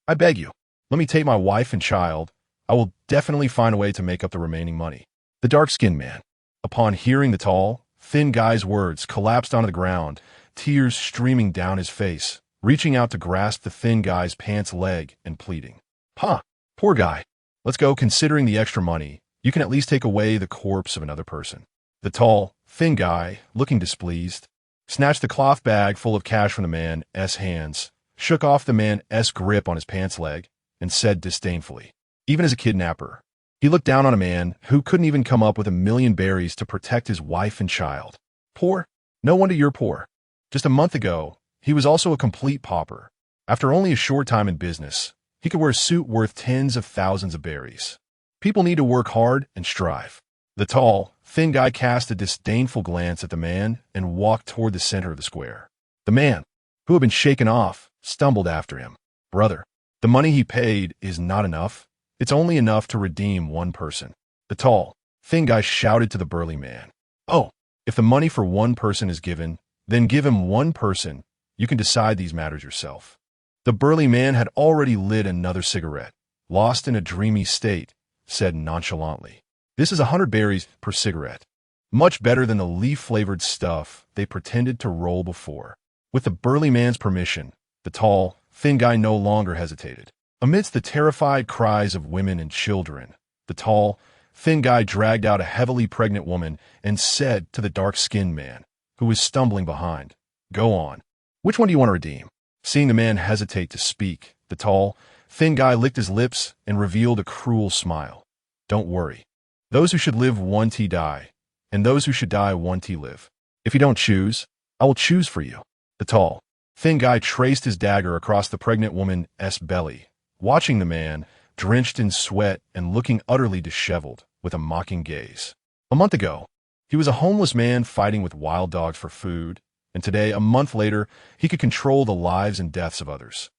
I beg you, let me take my wife and child. I will definitely find a way to make up the remaining money." The dark-skinned man, upon hearing the tall, thin guy's words, collapsed onto the ground, tears streaming down his face, reaching out to grasp the thin guy's pants leg and pleading, "Huh, poor guy. Let's go. Considering the extra money, you can at least take away the corpse of another person." The tall, thin guy, looking displeased, snatched the cloth bag full of cash from the man's hands, shook off the man's grip on his pants leg, and said disdainfully, even as a kidnapper, he looked down on a man who couldn't even come up with 1,000,000 berries to protect his wife and child. "Poor? No wonder you're poor. Just a month ago, he was also a complete pauper. After only a short time in business, he could wear a suit worth tens of thousands of berries. People need to work hard and strive." The tall, thin guy cast a disdainful glance at the man and walked toward the center of the square. The man, who had been shaken off, stumbled after him. "Brother, the money he paid is not enough. It's only enough to redeem one person." The tall, thin guy shouted to the burly man, "Oh, if the money for one person is given, then give him one person. You can decide these matters yourself." The burly man had already lit another cigarette, lost in a dreamy state, said nonchalantly, "This is 100 berries per cigarette. Much better than the leaf-flavored stuff they pretended to roll before." With the burly man's permission, the tall, thin guy no longer hesitated. Amidst the terrified cries of women and children, the tall, thin guy dragged out a heavily pregnant woman and said to the dark-skinned man, who was stumbling behind, "Go on. Which one do you want to redeem?" Seeing the man hesitate to speak, the tall, thin guy licked his lips and revealed a cruel smile. "Don't worry. Those who should live want to die, and those who should die want to live. If you don't choose, I will choose for you." The tall, thin guy traced his dagger across the pregnant woman's belly, watching the man, drenched in sweat and looking utterly disheveled, with a mocking gaze. A month ago, he was a homeless man fighting with wild dogs for food, and today, a month later, he could control the lives and deaths of others.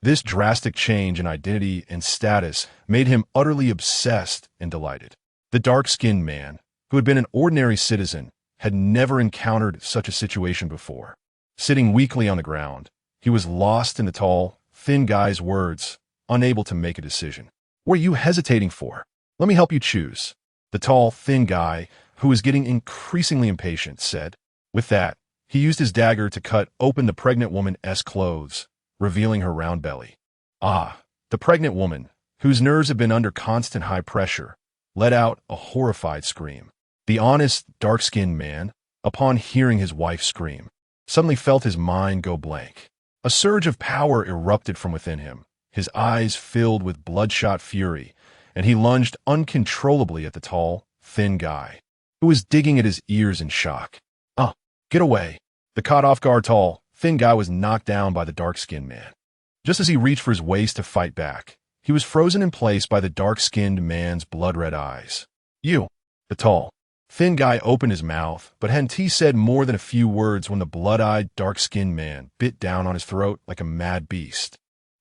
This drastic change in identity and status made him utterly obsessed and delighted. The dark-skinned man, who had been an ordinary citizen, had never encountered such a situation before. Sitting weakly on the ground, He was lost in the tall, thin guy's words, unable to make a decision. What are you hesitating for? Let me help you choose. The tall, thin guy, who was getting increasingly impatient, said. With that, he used his dagger to cut open the pregnant woman's clothes, revealing her round belly. Ah, the pregnant woman, whose nerves had been under constant high pressure, let out a horrified scream. The honest, dark-skinned man, upon hearing his wife scream, suddenly felt his mind go blank. A surge of power erupted from within him, his eyes filled with bloodshot fury, and he lunged uncontrollably at the tall, thin guy, who was digging at his ears in shock. Get away. The caught-off-guard tall, thin guy was knocked down by the dark-skinned man. Just as he reached for his waist to fight back, he was frozen in place by the dark-skinned man's blood-red eyes. You. The tall, thin guy opened his mouth, but hadn't he said more than a few words when the blood-eyed, dark-skinned man bit down on his throat like a mad beast.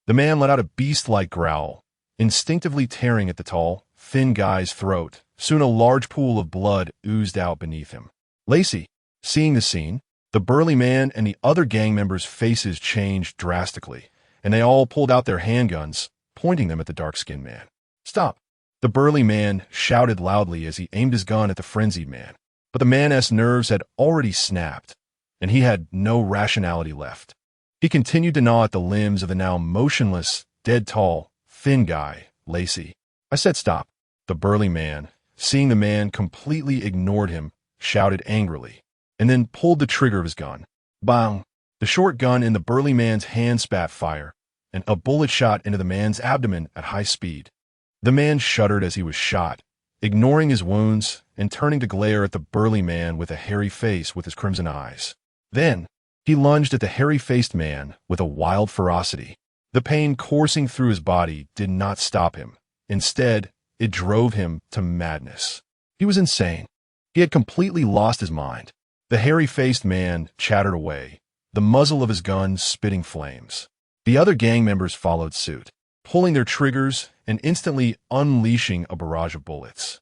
The man let out a beast-like growl, instinctively tearing at the tall, thin guy's throat. Soon a large pool of blood oozed out beneath him. Lacey. Seeing the scene, the burly man and the other gang members' faces changed drastically, and they all pulled out their handguns, pointing them at the dark-skinned man. Stop! The burly man shouted loudly as he aimed his gun at the frenzied man. But the man's nerves had already snapped, and he had no rationality left. He continued to gnaw at the limbs of the now motionless, dead tall, thin guy, Lacey. I said stop. The burly man, seeing the man completely ignored him, shouted angrily, and then pulled the trigger of his gun. Bang! The short gun in the burly man's hand spat fire, and a bullet shot into the man's abdomen at high speed. The man shuddered as he was shot, ignoring his wounds and turning to glare at the burly man with a hairy face with his crimson eyes. Then, he lunged at the hairy-faced man with a wild ferocity. The pain coursing through his body did not stop him. Instead, it drove him to madness. He was insane. He had completely lost his mind. The hairy-faced man chattered away, the muzzle of his gun spitting flames. The other gang members followed suit, pulling their triggers and instantly unleashing a barrage of bullets.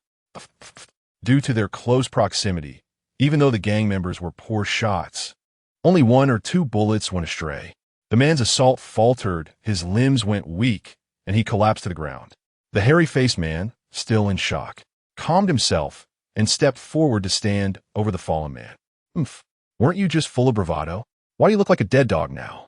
Due to their close proximity, even though the gang members were poor shots, only 1 or 2 bullets went astray. The man's assault faltered, his limbs went weak, and he collapsed to the ground. The hairy-faced man, still in shock, calmed himself and stepped forward to stand over the fallen man. Weren't you just full of bravado? Why do you look like a dead dog now?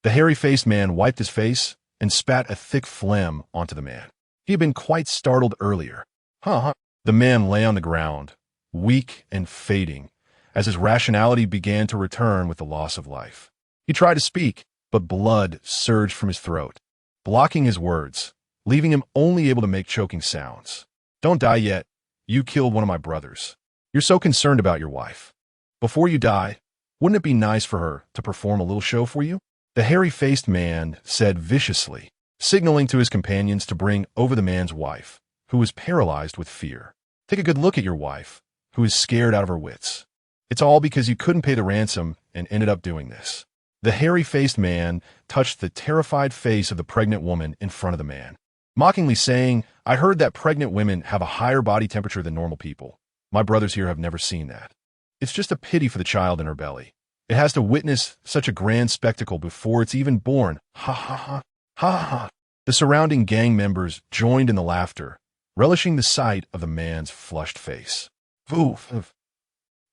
The hairy-faced man wiped his face and spat a thick phlegm onto the man. He had been quite startled earlier. The man lay on the ground, weak and fading, as his rationality began to return with the loss of life. He tried to speak, but blood surged from his throat, blocking his words, leaving him only able to make choking sounds. Don't die yet. You killed one of my brothers. You're so concerned about your wife. Before you die, wouldn't it be nice for her to perform a little show for you? The hairy-faced man said viciously, signaling to his companions to bring over the man's wife, who was paralyzed with fear. Take a good look at your wife, who is scared out of her wits. It's all because you couldn't pay the ransom and ended up doing this. The hairy-faced man touched the terrified face of the pregnant woman in front of the man, mockingly saying, I heard that pregnant women have a higher body temperature than normal people. My brothers here have never seen that. It's just a pity for the child in her belly. It has to witness such a grand spectacle before it's even born. Ha ha ha, ha ha. The surrounding gang members joined in the laughter, relishing the sight of the man's flushed face. Oof.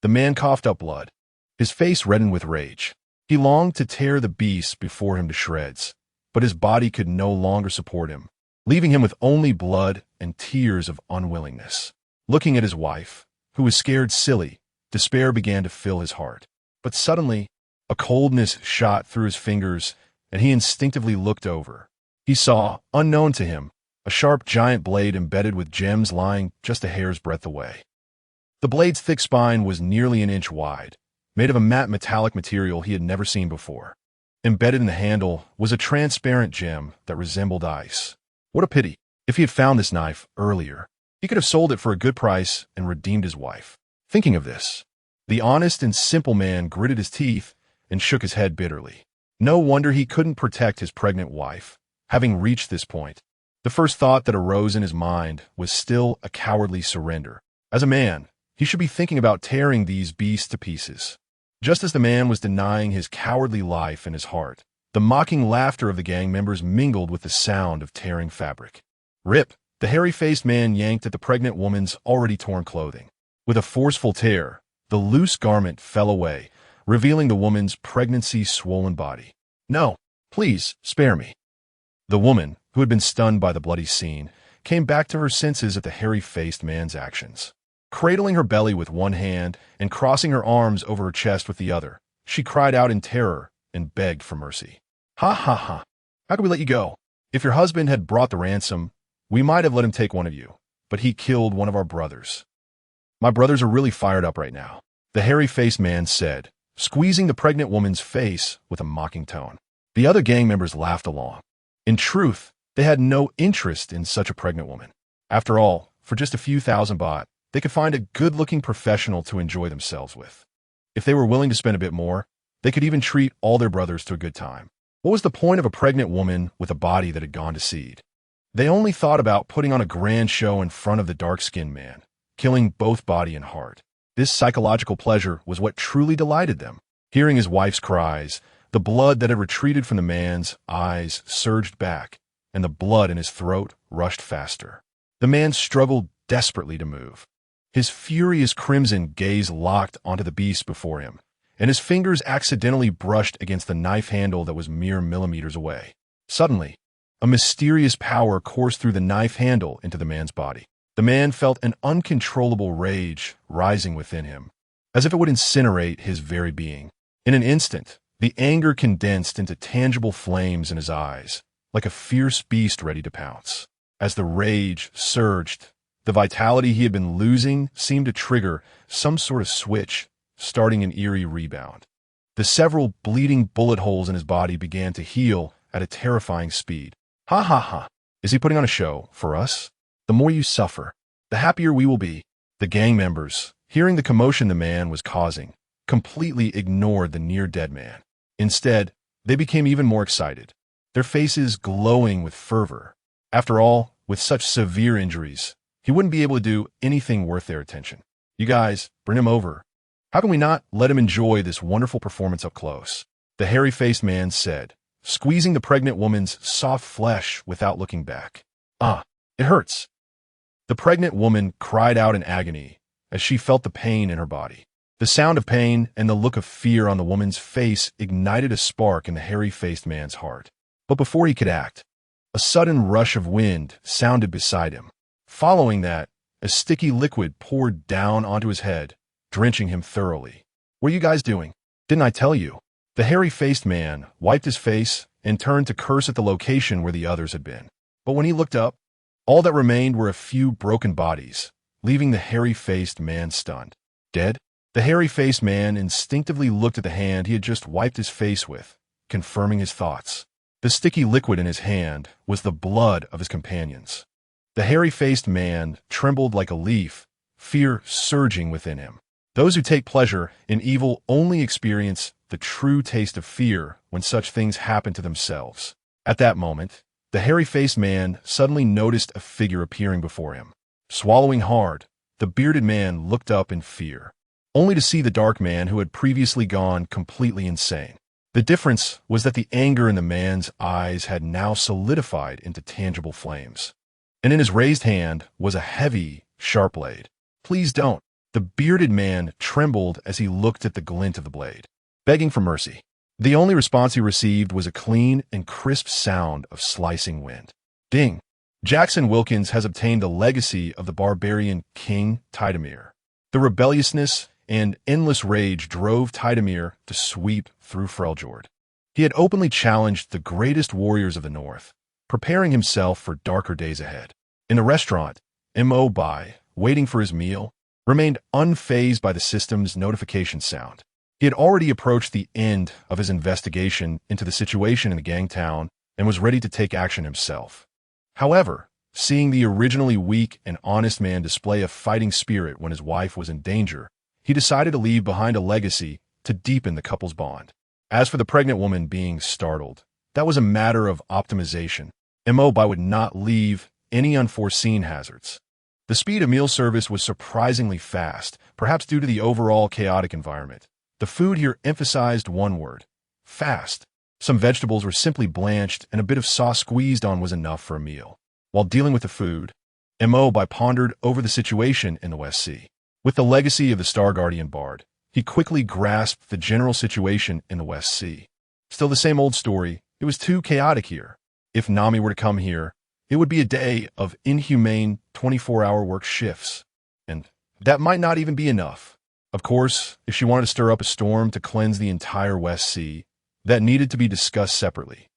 The man coughed up blood, his face reddened with rage. He longed to tear the beast before him to shreds, but his body could no longer support him, leaving him with only blood and tears of unwillingness. Looking at his wife, who was scared silly, despair began to fill his heart. But suddenly, a coldness shot through his fingers, and he instinctively looked over. He saw, unknown to him, a sharp giant blade embedded with gems lying just a hair's breadth away. The blade's thick spine was nearly an inch wide, made of a matte metallic material he had never seen before. Embedded in the handle was a transparent gem that resembled ice. What a pity. If he had found this knife earlier, he could have sold it for a good price and redeemed his wife. Thinking of this, the honest and simple man gritted his teeth and shook his head bitterly. No wonder he couldn't protect his pregnant wife. Having reached this point, the first thought that arose in his mind was still a cowardly surrender. As a man, he should be thinking about tearing these beasts to pieces. Just as the man was denying his cowardly life in his heart, The mocking laughter of the gang members mingled with the sound of tearing fabric. Rip! The hairy-faced man yanked at the pregnant woman's already torn clothing. With a forceful tear, the loose garment fell away, revealing the woman's pregnancy-swollen body. "No, please, spare me." The woman, who had been stunned by the bloody scene, came back to her senses at the hairy-faced man's actions. Cradling her belly with one hand and crossing her arms over her chest with the other, she cried out in terror and begged for mercy. "Ha ha ha! How could we let you go? If your husband had brought the ransom, we might have let him take one of you, but he killed one of our brothers." "My brothers are really fired up right now," the hairy-faced man said, squeezing the pregnant woman's face with a mocking tone. The other gang members laughed along. In truth, they had no interest in such a pregnant woman. After all, for just a few thousand baht, they could find a good-looking professional to enjoy themselves with. If they were willing to spend a bit more, they could even treat all their brothers to a good time. What was the point of a pregnant woman with a body that had gone to seed? They only thought about putting on a grand show in front of the dark-skinned man, killing both body and heart. This psychological pleasure was what truly delighted them. Hearing his wife's cries, the blood that had retreated from the man's eyes surged back, and the blood in his throat rushed faster. The man struggled desperately to move. His furious crimson gaze locked onto the beast before him, and his fingers accidentally brushed against the knife handle that was mere millimeters away. Suddenly, a mysterious power coursed through the knife handle into the man's body. The man felt an uncontrollable rage rising within him, as if it would incinerate his very being. In an instant, the anger condensed into tangible flames in his eyes, like a fierce beast ready to pounce. As the rage surged, the vitality he had been losing seemed to trigger some sort of switch, starting an eerie rebound. The several bleeding bullet holes in his body began to heal at a terrifying speed. "Ha ha ha! Is he putting on a show for us? The more you suffer, the happier we will be." The gang members, hearing the commotion the man was causing, completely ignored the near-dead man. Instead, they became even more excited, their faces glowing with fervor. After all, with such severe injuries, he wouldn't be able to do anything worth their attention. "You guys, bring him over. How can we not let him enjoy this wonderful performance up close?" the hairy-faced man said, squeezing the pregnant woman's soft flesh without looking back. "Ah, it hurts." The pregnant woman cried out in agony as she felt the pain in her body. The sound of pain and the look of fear on the woman's face ignited a spark in the hairy-faced man's heart. But before he could act, a sudden rush of wind sounded beside him. Following that, a sticky liquid poured down onto his head, drenching him thoroughly. "What are you guys doing? Didn't I tell you?" The hairy-faced man wiped his face and turned to curse at the location where the others had been. But when he looked up, all that remained were a few broken bodies, leaving the hairy-faced man stunned. Dead? The hairy-faced man instinctively looked at the hand he had just wiped his face with, confirming his thoughts. The sticky liquid in his hand was the blood of his companions. The hairy-faced man trembled like a leaf, fear surging within him. Those who take pleasure in evil only experience the true taste of fear when such things happen to themselves. At that moment, the hairy-faced man suddenly noticed a figure appearing before him. Swallowing hard, the bearded man looked up in fear, only to see the dark man who had previously gone completely insane. The difference was that the anger in the man's eyes had now solidified into tangible flames. And in his raised hand was a heavy, sharp blade. "Please don't." The bearded man trembled as he looked at the glint of the blade, begging for mercy. The only response he received was a clean and crisp sound of slicing wind. Ding! Jackson Wilkins has obtained the legacy of the barbarian King Tidemir. The rebelliousness and endless rage drove Tidemir to sweep through Freljord. He had openly challenged the greatest warriors of the north, preparing himself for darker days ahead. In the restaurant, M.O. Bai, waiting for his meal, remained unfazed by the system's notification sound. He had already approached the end of his investigation into the situation in the gang town and was ready to take action himself. However, seeing the originally weak and honest man display a fighting spirit when his wife was in danger, he decided to leave behind a legacy to deepen the couple's bond. As for the pregnant woman being startled, that was a matter of optimization. M.O. Bai would not leave any unforeseen hazards. The speed of meal service was surprisingly fast, perhaps due to the overall chaotic environment. The food here emphasized one word: fast. Some vegetables were simply blanched, and a bit of sauce squeezed on was enough for a meal. While dealing with the food, Mo pondered over the situation in the West Sea. With the legacy of the Star Guardian Bard, he quickly grasped the general situation in the West Sea. Still the same old story, it was too chaotic here. If Nami were to come here, it would be a day of inhumane 24-hour work shifts. And that might not even be enough. Of course, if she wanted to stir up a storm to cleanse the entire West Sea, that needed to be discussed separately.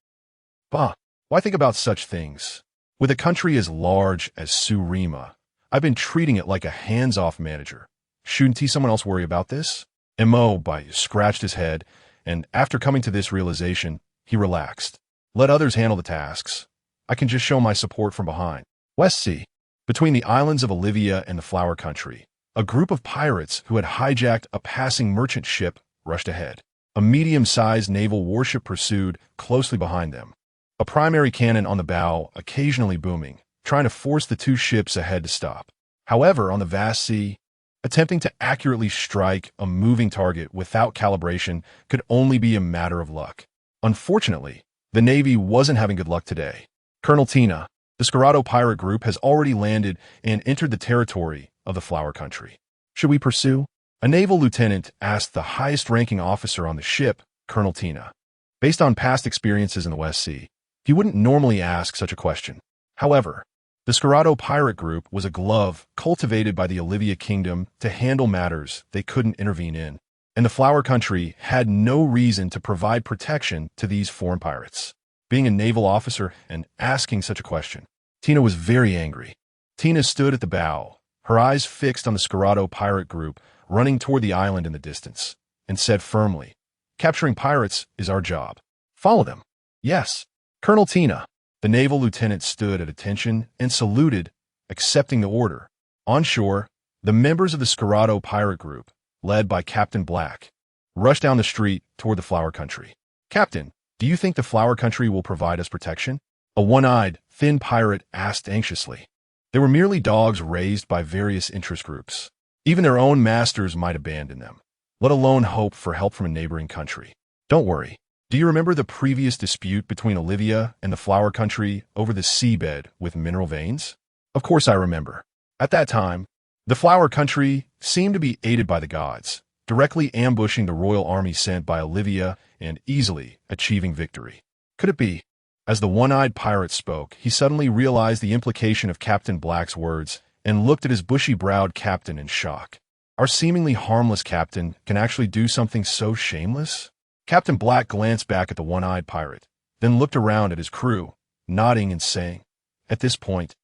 Bah, why think about such things? With a country as large as Surima, I've been treating it like a hands-off manager. Shouldn't someone else worry about this? Mo scratched his head, and after coming to this realization, he relaxed. Let others handle the tasks. I can just show my support from behind. West Sea. Between the islands of Olivia and the Flower Country, a group of pirates who had hijacked a passing merchant ship rushed ahead. A medium-sized naval warship pursued closely behind them, a primary cannon on the bow occasionally booming, trying to force the two ships ahead to stop. However, on the vast sea, attempting to accurately strike a moving target without calibration could only be a matter of luck. Unfortunately, the Navy wasn't having good luck today. Colonel Tina, the Scarado pirate group, has already landed and entered the territory of the Flower Country. Should we pursue? A naval lieutenant asked the highest-ranking officer on the ship, Colonel Tina. Based on past experiences in the West Sea, he wouldn't normally ask such a question. However, the Scarado pirate group was a glove cultivated by the Olivia Kingdom to handle matters they couldn't intervene in, and the Flower Country had no reason to provide protection to these foreign pirates. Being a naval officer and asking such a question, Tina was very angry. Tina stood at the bow, her eyes fixed on the Scarado pirate group running toward the island in the distance, and said firmly, "Capturing pirates is our job. Follow them." "Yes." Colonel Tina, the naval lieutenant, stood at attention and saluted, accepting the order. On shore, the members of the Scarado pirate group, led by Captain Black, rushed down the street toward the Flower Country. "Captain, do you think the Flower Country will provide us protection?" A one-eyed, thin pirate asked anxiously. They were merely dogs raised by various interest groups. Even their own masters might abandon them, let alone hope for help from a neighboring country. "Don't worry. Do you remember the previous dispute between Olivia and the Flower Country over the seabed with mineral veins?" "Of course I remember. At that time, the Flower Country seemed to be aided by the gods, directly ambushing the royal army sent by Olivia and easily achieving victory. Could it be?" As the one-eyed pirate spoke, he suddenly realized the implication of Captain Black's words and looked at his bushy-browed captain in shock. Our seemingly harmless captain can actually do something so shameless? Captain Black glanced back at the one-eyed pirate, then looked around at his crew, nodding and saying, "At this point,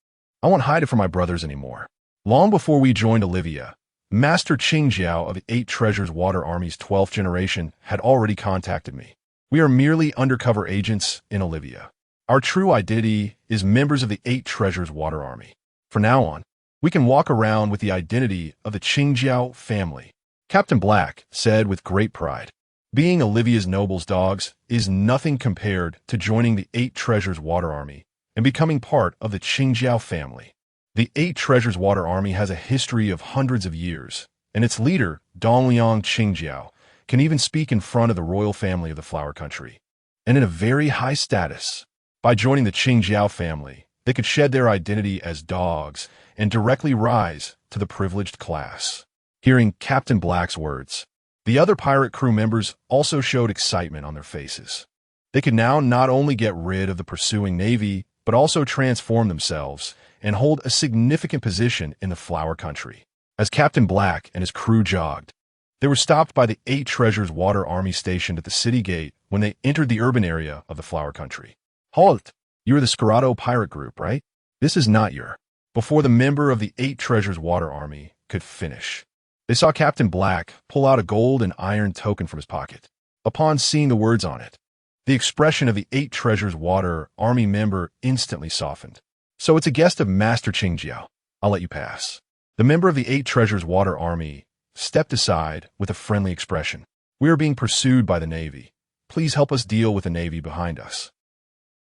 I won't hide it from my brothers anymore. Long before we joined Olivia, Master Qingjiao of the Eight Treasures Water Army's 12th generation had already contacted me. We are merely undercover agents in Olivia. Our true identity is members of the Eight Treasures Water Army. From now on, we can walk around with the identity of the Qingjiao family," Captain Black said with great pride. Being Olivia's nobles' dogs is nothing compared to joining the Eight Treasures Water Army and becoming part of the Qingjiao family. The Eight Treasures Water Army has a history of hundreds of years, and its leader, Dongliang Qingjiao, can even speak in front of the royal family of the Flower Country, and in a very high status. By joining the Qingjiao family, they could shed their identity as dogs and directly rise to the privileged class. Hearing Captain Black's words, the other pirate crew members also showed excitement on their faces. They could now not only get rid of the pursuing navy, but also transform themselves and hold a significant position in the Flower Country. As Captain Black and his crew jogged, they were stopped by the Eight Treasures Water Army stationed at the city gate when they entered the urban area of the Flower Country. "Halt! You are the Scarado pirate group, right? This is not your..." Before the member of the Eight Treasures Water Army could finish, they saw Captain Black pull out a gold and iron token from his pocket. Upon seeing the words on it, the expression of the Eight Treasures Water Army member instantly softened. "So it's a guest of Master Qingjiao. I'll let you pass." The member of the Eight Treasures Water Army stepped aside with a friendly expression. "We are being pursued by the Navy. Please help us deal with the Navy behind us."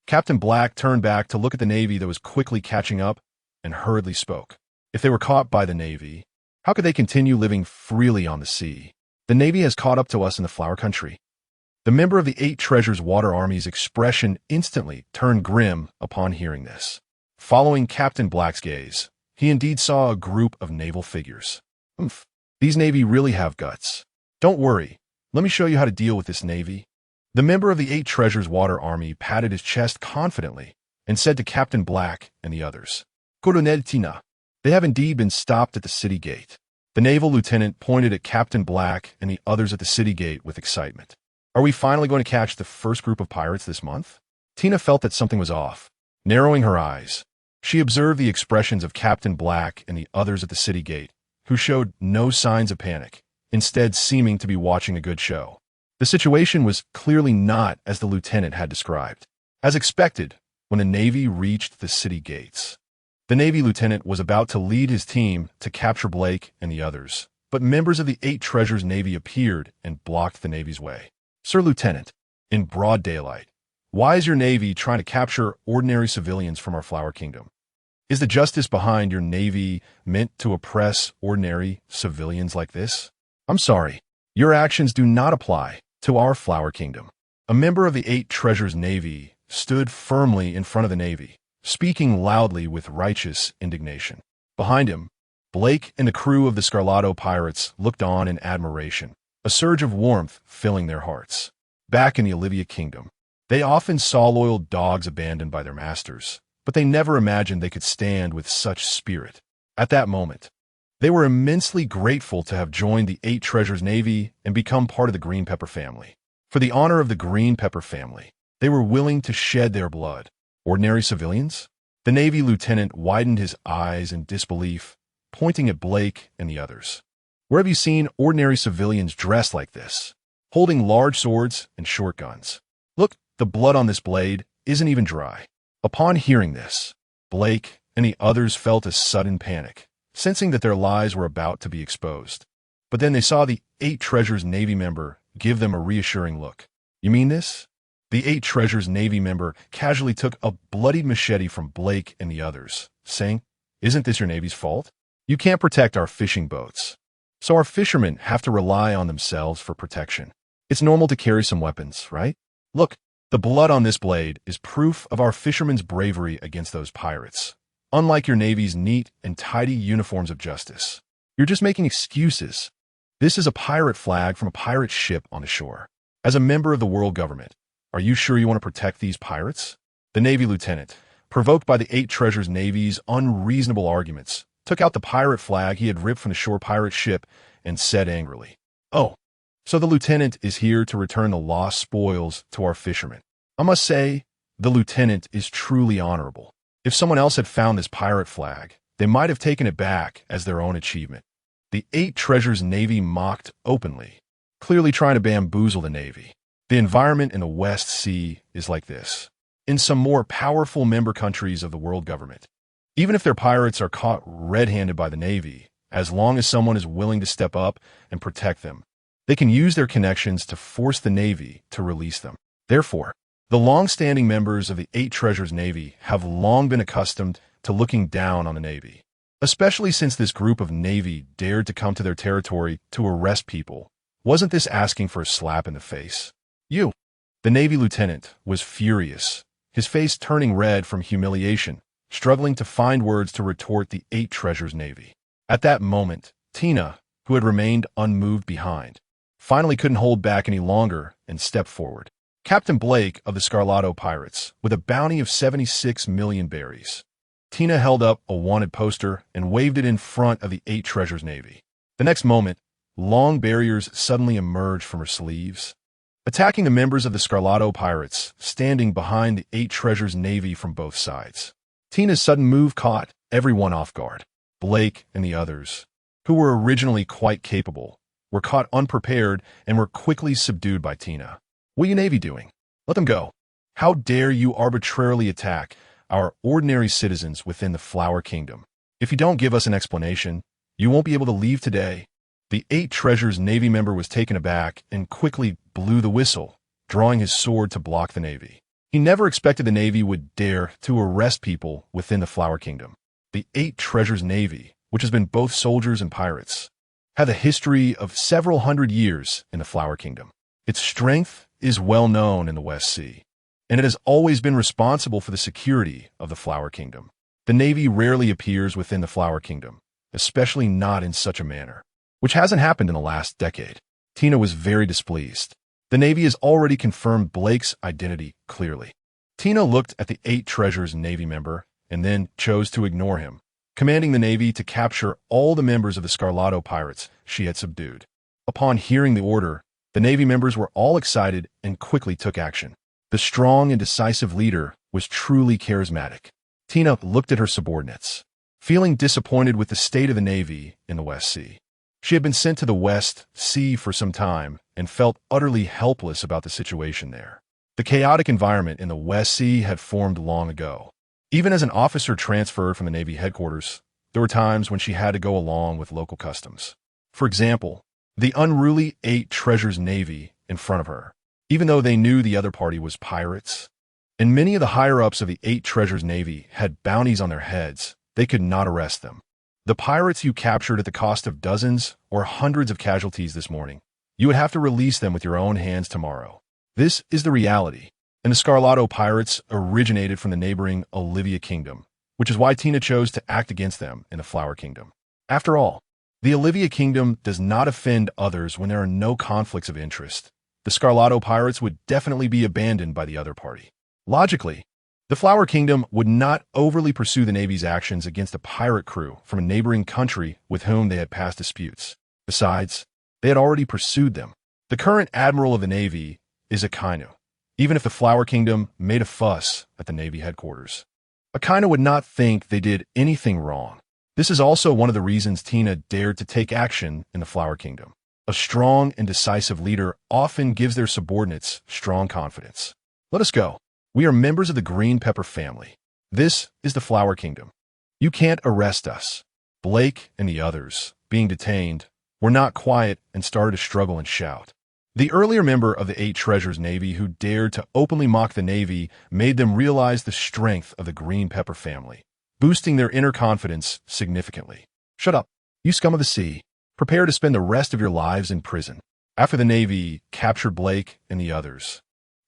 Captain Black turned back to look at the Navy that was quickly catching up and hurriedly spoke. "If they were caught by the Navy, how could they continue living freely on the sea? The Navy has caught up to us in the Flower Country. The member of the Eight Treasures Water Army's expression instantly turned grim upon hearing this. Following Captain Black's gaze, he indeed saw a group of naval figures. Oomph, these Navy really have guts. Don't worry, let me show you how to deal with this Navy. The member of the Eight Treasures Water Army patted his chest confidently and said to Captain Black and the others, Colonel Tina, they have indeed been stopped at the city gate. The naval lieutenant pointed at Captain Black and the others at the city gate with excitement. Are we finally going to catch the first group of pirates this month? Tina felt that something was off. Narrowing her eyes, she observed the expressions of Captain Black and the others at the city gate, who showed no signs of panic, instead seeming to be watching a good show. The situation was clearly not as the lieutenant had described. As expected, when the Navy reached the city gates, the Navy lieutenant was about to lead his team to capture Blake and the others, but members of the Eight Treasures Navy appeared and blocked the Navy's way. Sir Lieutenant, in broad daylight, why is your Navy trying to capture ordinary civilians from our Flower Kingdom? Is the justice behind your Navy meant to oppress ordinary civilians like this? I'm sorry, your actions do not apply to our Flower Kingdom. A member of the Eight Treasures Navy stood firmly in front of the Navy, speaking loudly with righteous indignation. Behind him, Blake and the crew of the Scarlato pirates looked on in admiration, a surge of warmth filling their hearts. Back in the Olivia Kingdom, they often saw loyal dogs abandoned by their masters, but they never imagined they could stand with such spirit. At that moment, they were immensely grateful to have joined the Eight Treasures Navy and become part of the Green Pepper family. For the honor of the Green Pepper family, they were willing to shed their blood. Ordinary civilians? The Navy lieutenant widened his eyes in disbelief, pointing at Blake and the others. Where have you seen ordinary civilians dressed like this, holding large swords and short guns? Look, the blood on this blade isn't even dry. Upon hearing this, Blake and the others felt a sudden panic, sensing that their lies were about to be exposed. But then they saw the Eight Treasures Navy member give them a reassuring look. You mean this? The Eight Treasures Navy member casually took a bloodied machete from Blake and the others, saying, Isn't this your Navy's fault? You can't protect our fishing boats, so our fishermen have to rely on themselves for protection. It's normal to carry some weapons, right? Look, the blood on this blade is proof of our fishermen's bravery against those pirates, unlike your Navy's neat and tidy uniforms of justice. You're just making excuses. This is a pirate flag from a pirate ship on the shore. As a member of the world government, are you sure you want to protect these pirates? The Navy lieutenant, provoked by the Eight Treasures Navy's unreasonable arguments, took out the pirate flag he had ripped from the shore pirate ship and said angrily, Oh, so the lieutenant is here to return the lost spoils to our fishermen. I must say, the lieutenant is truly honorable. If someone else had found this pirate flag, they might have taken it back as their own achievement. The Eight Treasures Navy mocked openly, clearly trying to bamboozle the Navy. The environment in the West Sea is like this. In some more powerful member countries of the world government, even if their pirates are caught red-handed by the Navy, as long as someone is willing to step up and protect them, they can use their connections to force the Navy to release them. Therefore, the long-standing members of the Eight Treasures Navy have long been accustomed to looking down on the Navy, especially since this group of Navy dared to come to their territory to arrest people. Wasn't this asking for a slap in the face? You. The Navy lieutenant was furious, his face turning red from humiliation, struggling to find words to retort the Eight Treasures Navy. At that moment, Tina, who had remained unmoved behind, finally couldn't hold back any longer and stepped forward. Captain Blake of the Scarlato Pirates, with a bounty of 76 million berries. Tina held up a wanted poster and waved it in front of the Eight Treasures Navy. The next moment, long barriers suddenly emerged from her sleeves, attacking the members of the Scarlato Pirates standing behind the Eight Treasures Navy from both sides. Tina's sudden move caught everyone off guard. Blake and the others, who were originally quite capable, were caught unprepared and were quickly subdued by Tina. What are you Navy doing? Let them go. How dare you arbitrarily attack our ordinary citizens within the Flower Kingdom? If you don't give us an explanation, you won't be able to leave today. The Eight Treasures Navy member was taken aback and quickly blew the whistle, drawing his sword to block the Navy. He never expected the Navy would dare to arrest people within the Flower Kingdom. The Eight Treasures Navy, which has been both soldiers and pirates, had a history of several hundred years in the Flower Kingdom. Its strength is well known in the West Sea, and it has always been responsible for the security of the Flower Kingdom. The Navy rarely appears within the Flower Kingdom, especially not in such a manner, which hasn't happened in the last decade. Tina was very displeased. The Navy has already confirmed Blake's identity clearly. Tina looked at the 8 Treasures Navy member and then chose to ignore him, commanding the Navy to capture all the members of the Scarlato pirates she had subdued. Upon hearing the order, the Navy members were all excited and quickly took action. The strong and decisive leader was truly charismatic. Tina looked at her subordinates, feeling disappointed with the state of the Navy in the West Sea. She had been sent to the West Sea for some time and felt utterly helpless about the situation there. The chaotic environment in the West Sea had formed long ago. Even as an officer transferred from the Navy headquarters, there were times when she had to go along with local customs. For example, the unruly 8 Treasures Navy in front of her, even though they knew the other party was pirates. And many of the higher-ups of the 8 Treasures Navy had bounties on their heads. They could not arrest them. The pirates you captured at the cost of dozens or hundreds of casualties this morning, you would have to release them with your own hands tomorrow. This is the reality. And the Scarlato pirates originated from the neighboring Olivia Kingdom, which is why Tina chose to act against them in the Flower Kingdom. After all, the Olivia Kingdom does not offend others when there are no conflicts of interest. The Scarlato pirates would definitely be abandoned by the other party. Logically, the Flower Kingdom would not overly pursue the Navy's actions against a pirate crew from a neighboring country with whom they had past disputes. Besides, they had already pursued them. The current admiral of the Navy is Akainu, even if the Flower Kingdom made a fuss at the Navy headquarters. Akainu would not think they did anything wrong. This is also one of the reasons Tina dared to take action in the Flower Kingdom. A strong and decisive leader often gives their subordinates strong confidence. Let us go. We are members of the Green Pepper family. This is the Flower Kingdom. You can't arrest us. Blake and the others, being detained, were not quiet and started to struggle and shout. The earlier member of the 8 Treasures Navy who dared to openly mock the Navy made them realize the strength of the Green Pepper family, boosting their inner confidence significantly. Shut up, you scum of the sea. Prepare to spend the rest of your lives in prison. After the Navy captured Blake and the others,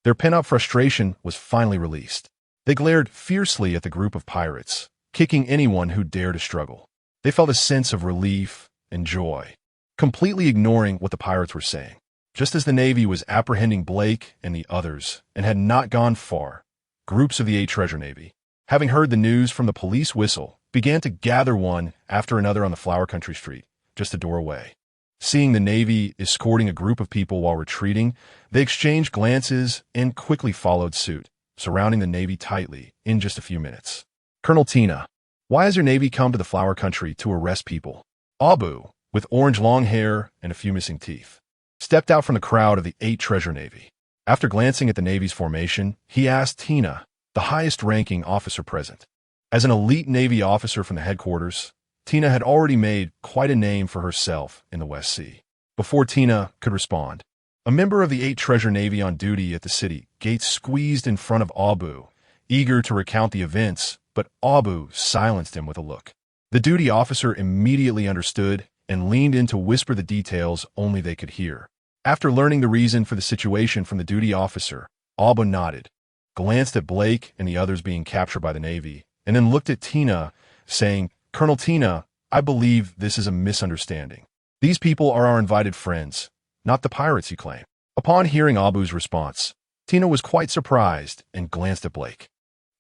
their pent-up frustration was finally released. They glared fiercely at the group of pirates, kicking anyone who dared to struggle. They felt a sense of relief and joy, completely ignoring what the pirates were saying. Just as the Navy was apprehending Blake and the others and had not gone far, groups of the 8 Treasure Navy, having heard the news from the police whistle, began to gather one after another on the Flower Country Street, just a door away. Seeing the Navy escorting a group of people while retreating, they exchanged glances and quickly followed suit, surrounding the Navy tightly in just a few minutes. Colonel Tina, why has your Navy come to the Flower Country to arrest people? Abu, with orange long hair and a few missing teeth, stepped out from the crowd of the 8 Treasure Navy. After glancing at the Navy's formation, he asked Tina, the highest-ranking officer present. As an elite Navy officer from the headquarters, Tina had already made quite a name for herself in the West Sea. Before Tina could respond, a member of the 8 Treasure Navy on duty at the city gate squeezed in front of Abu, eager to recount the events, but Abu silenced him with a look. The duty officer immediately understood and leaned in to whisper the details only they could hear. After learning the reason for the situation from the duty officer, Abu nodded, glanced at Blake and the others being captured by the Navy, and then looked at Tina, saying, Colonel Tina, I believe this is a misunderstanding. These people are our invited friends, not the pirates you claim. Upon hearing Abu's response, Tina was quite surprised and glanced at Blake.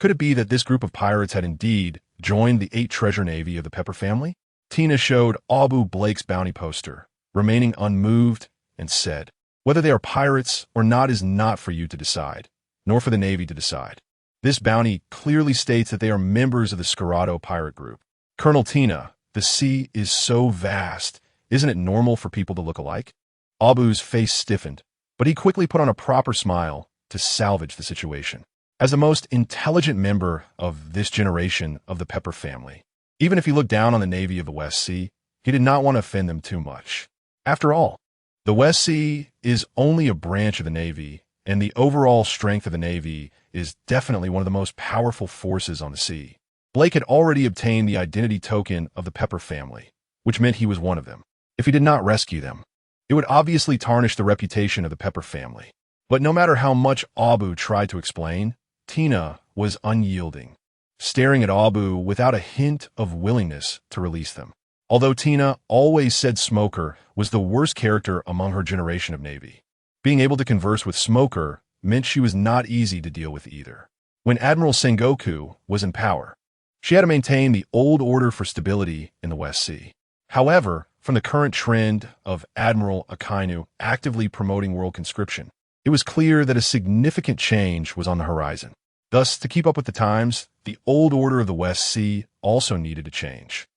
Could it be that this group of pirates had indeed joined the 8 Treasure Navy of the Pepper family? Tina showed Abu Blake's bounty poster, remaining unmoved, and said, whether they are pirates or not is not for you to decide, nor for the Navy to decide. This bounty clearly states that they are members of the Scarlato pirate group. Colonel Tina, the sea is so vast, isn't it normal for people to look alike? Abu's face stiffened, but he quickly put on a proper smile to salvage the situation. As the most intelligent member of this generation of the Pepper family, even if he looked down on the Navy of the West Sea, he did not want to offend them too much. After all, the West Sea is only a branch of the Navy, and the overall strength of the Navy is definitely one of the most powerful forces on the sea. Blake had already obtained the identity token of the Pepper family, which meant he was one of them. If he did not rescue them, it would obviously tarnish the reputation of the Pepper family. But no matter how much Abu tried to explain, Tina was unyielding, staring at Abu without a hint of willingness to release them. Although Tina always said Smoker was the worst character among her generation of Navy, being able to converse with Smoker meant she was not easy to deal with either. When Admiral Sengoku was in power, she had to maintain the old order for stability in the West Sea. However, from the current trend of Admiral Akainu actively promoting world conscription, it was clear that a significant change was on the horizon. Thus, to keep up with the times, the old order of the West Sea also needed to change.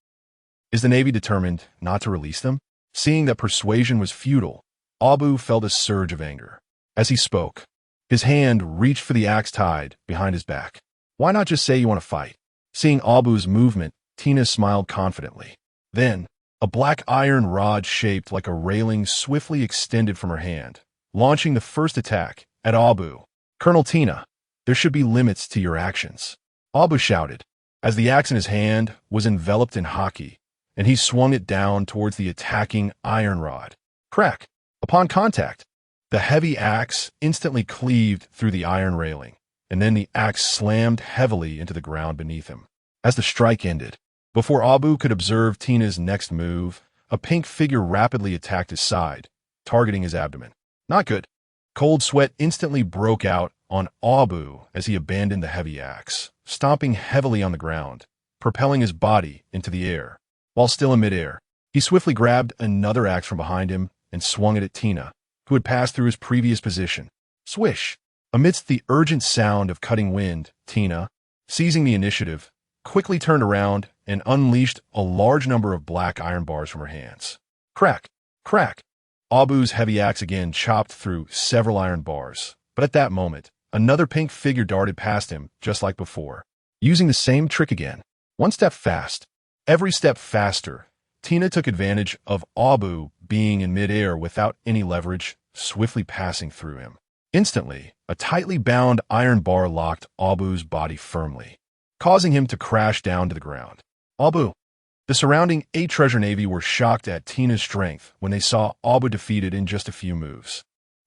Is the Navy determined not to release them? Seeing that persuasion was futile, Abu felt a surge of anger. As he spoke, his hand reached for the axe tied behind his back. Why not just say you want to fight? Seeing Abu's movement, Tina smiled confidently. Then, a black iron rod shaped like a railing swiftly extended from her hand, launching the first attack at Abu. Colonel Tina, there should be limits to your actions, Abu shouted, as the axe in his hand was enveloped in haki, and he swung it down towards the attacking iron rod. Crack! Upon contact, the heavy axe instantly cleaved through the iron railing, and then the axe slammed heavily into the ground beneath him. As the strike ended, before Abu could observe Tina's next move, a pink figure rapidly attacked his side, targeting his abdomen. Not good. Cold sweat instantly broke out on Abu as he abandoned the heavy axe, stomping heavily on the ground, propelling his body into the air. While still in midair, he swiftly grabbed another axe from behind him and swung it at Tina, who had passed through his previous position. Swish! Amidst the urgent sound of cutting wind, Tina, seizing the initiative, quickly turned around and unleashed a large number of black iron bars from her hands. Crack! Crack! Abu's heavy axe again chopped through several iron bars, but at that moment, another pink figure darted past him, just like before, using the same trick again. One step fast. Every step faster, Tina took advantage of Abu being in midair without any leverage, swiftly passing through him. Instantly, a tightly bound iron bar locked Abu's body firmly, causing him to crash down to the ground. Abu! The surrounding 8 Treasure Navy were shocked at Tina's strength when they saw Abu defeated in just a few moves.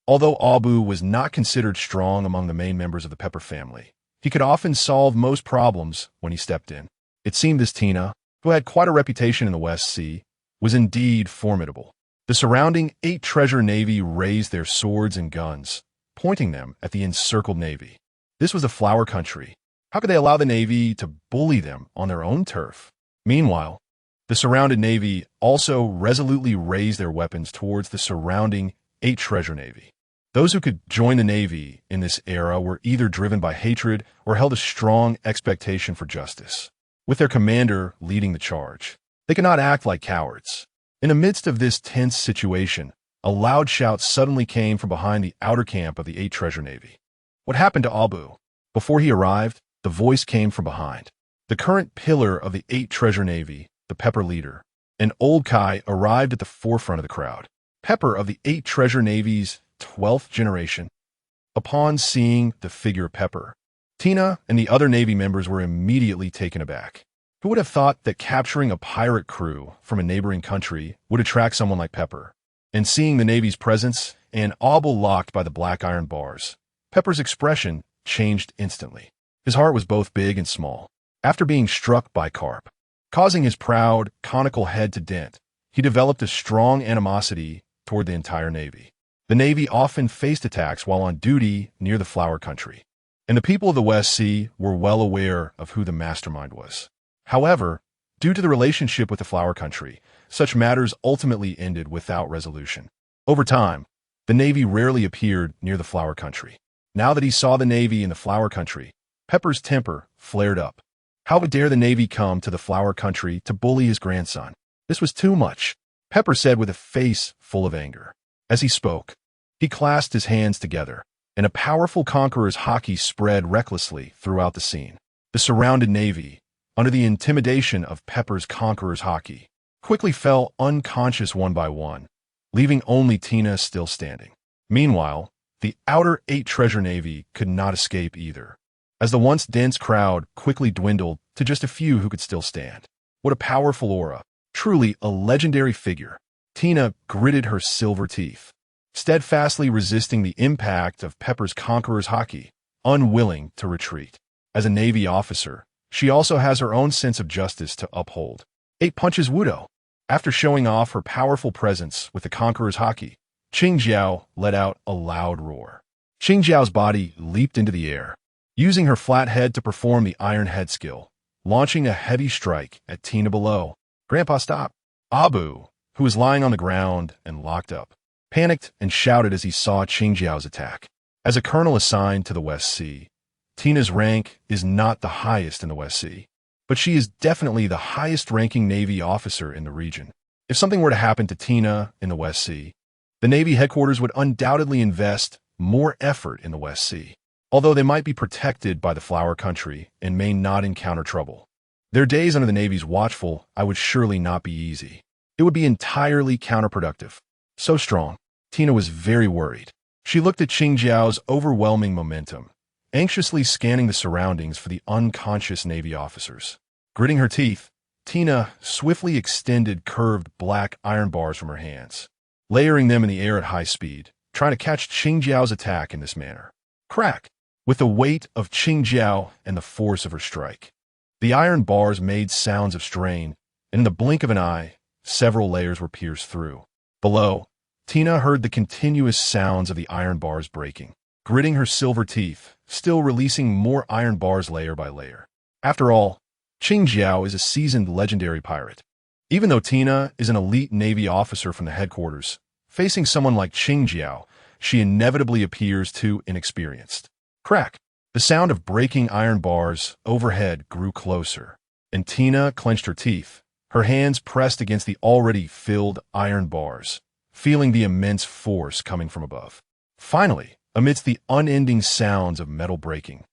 Although Abu was not considered strong among the main members of the Pepper family, he could often solve most problems when he stepped in. It seemed this Tina, who had quite a reputation in the West Sea, was indeed formidable. The surrounding 8 Treasure Navy raised their swords and guns, pointing them at the encircled Navy. This was a flower country. How could they allow the Navy to bully them on their own turf? Meanwhile, the surrounded Navy also resolutely raised their weapons towards the surrounding 8 Treasure Navy. Those who could join the Navy in this era were either driven by hatred or held a strong expectation for justice, with their commander leading the charge. They could not act like cowards. In the midst of this tense situation, a loud shout suddenly came from behind the outer camp of the 8 Treasure Navy. What happened to Abu? Before he arrived, the voice came from behind. The current pillar of the 8 Treasure Navy, the Pepper leader, an old Kai, arrived at the forefront of the crowd. Pepper of the 8 Treasure Navy's 12th generation. Upon seeing the figure of Pepper, Tina and the other Navy members were immediately taken aback. Who would have thought that capturing a pirate crew from a neighboring country would attract someone like Pepper? And seeing the Navy's presence and Abu locked by the black iron bars, Pepper's expression changed instantly. His heart was both big and small. After being struck by Carp, causing his proud, conical head to dent, he developed a strong animosity toward the entire Navy. The Navy often faced attacks while on duty near the flower country, and the people of the West Sea were well aware of who the mastermind was. However, due to the relationship with the flower country, such matters ultimately ended without resolution. Over time, the Navy rarely appeared near the flower country. Now that he saw the Navy in the flower country, Pepper's temper flared up. How dare the Navy come to the flower country to bully his grandson? This was too much, Pepper said with a face full of anger. As he spoke, he clasped his hands together, and a powerful conqueror's haki spread recklessly throughout the scene. The surrounded Navy, under the intimidation of Pepper's conqueror's haki, quickly fell unconscious one by one, leaving only Tina still standing. Meanwhile, the outer 8 Treasure Navy could not escape either, as the once dense crowd quickly dwindled to just a few who could still stand. What a powerful aura, truly a legendary figure. Tina gritted her silver teeth. steadfastly resisting the impact of Pepper's conqueror's haki, unwilling to retreat. As a Navy officer, she also has her own sense of justice to uphold. 8 punches Wudo. After showing off her powerful presence with the conqueror's haki, Qingjiao let out a loud roar. Qingjiao's body leaped into the air, using her flat head to perform the iron head skill, launching a heavy strike at Tina below. Grandpa, stop! Abu, who was lying on the ground and locked up, panicked and shouted as he saw Qingjiao's attack. As a colonel assigned to the West Sea, Tina's rank is not the highest in the West Sea, but she is definitely the highest-ranking Navy officer in the region. If something were to happen to Tina in the West Sea, the Navy headquarters would undoubtedly invest more effort in the West Sea, although they might be protected by the Flower Country and may not encounter trouble. Their days under the Navy's watchful eye would surely not be easy. It would be entirely counterproductive. So strong, Tina was very worried. She looked at Qingjiao's overwhelming momentum, anxiously scanning the surroundings for the unconscious Navy officers. Gritting her teeth, Tina swiftly extended curved black iron bars from her hands, layering them in the air at high speed, trying to catch Qingjiao's attack in this manner. Crack! With the weight of Qingjiao and the force of her strike, the iron bars made sounds of strain, and in the blink of an eye, several layers were pierced through. Below, Tina heard the continuous sounds of the iron bars breaking, gritting her silver teeth, still releasing more iron bars layer by layer. After all, Qingjiao is a seasoned legendary pirate. Even though Tina is an elite Navy officer from the headquarters, facing someone like Qingjiao, she inevitably appears too inexperienced. Crack! The sound of breaking iron bars overhead grew closer, and Tina clenched her teeth, her hands pressed against the already filled iron bars, feeling the immense force coming from above. Finally, amidst the unending sounds of metal breaking,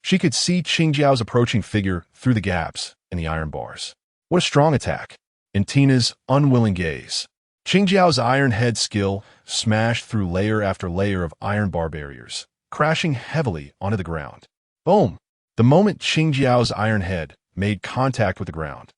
she could see Qingjiao's approaching figure through the gaps in the iron bars. What a strong attack! In Tina's unwilling gaze, Qingjiao's iron head skill smashed through layer after layer of iron bar barriers, crashing heavily onto the ground. Boom! The moment Qingjiao's iron head made contact with the ground,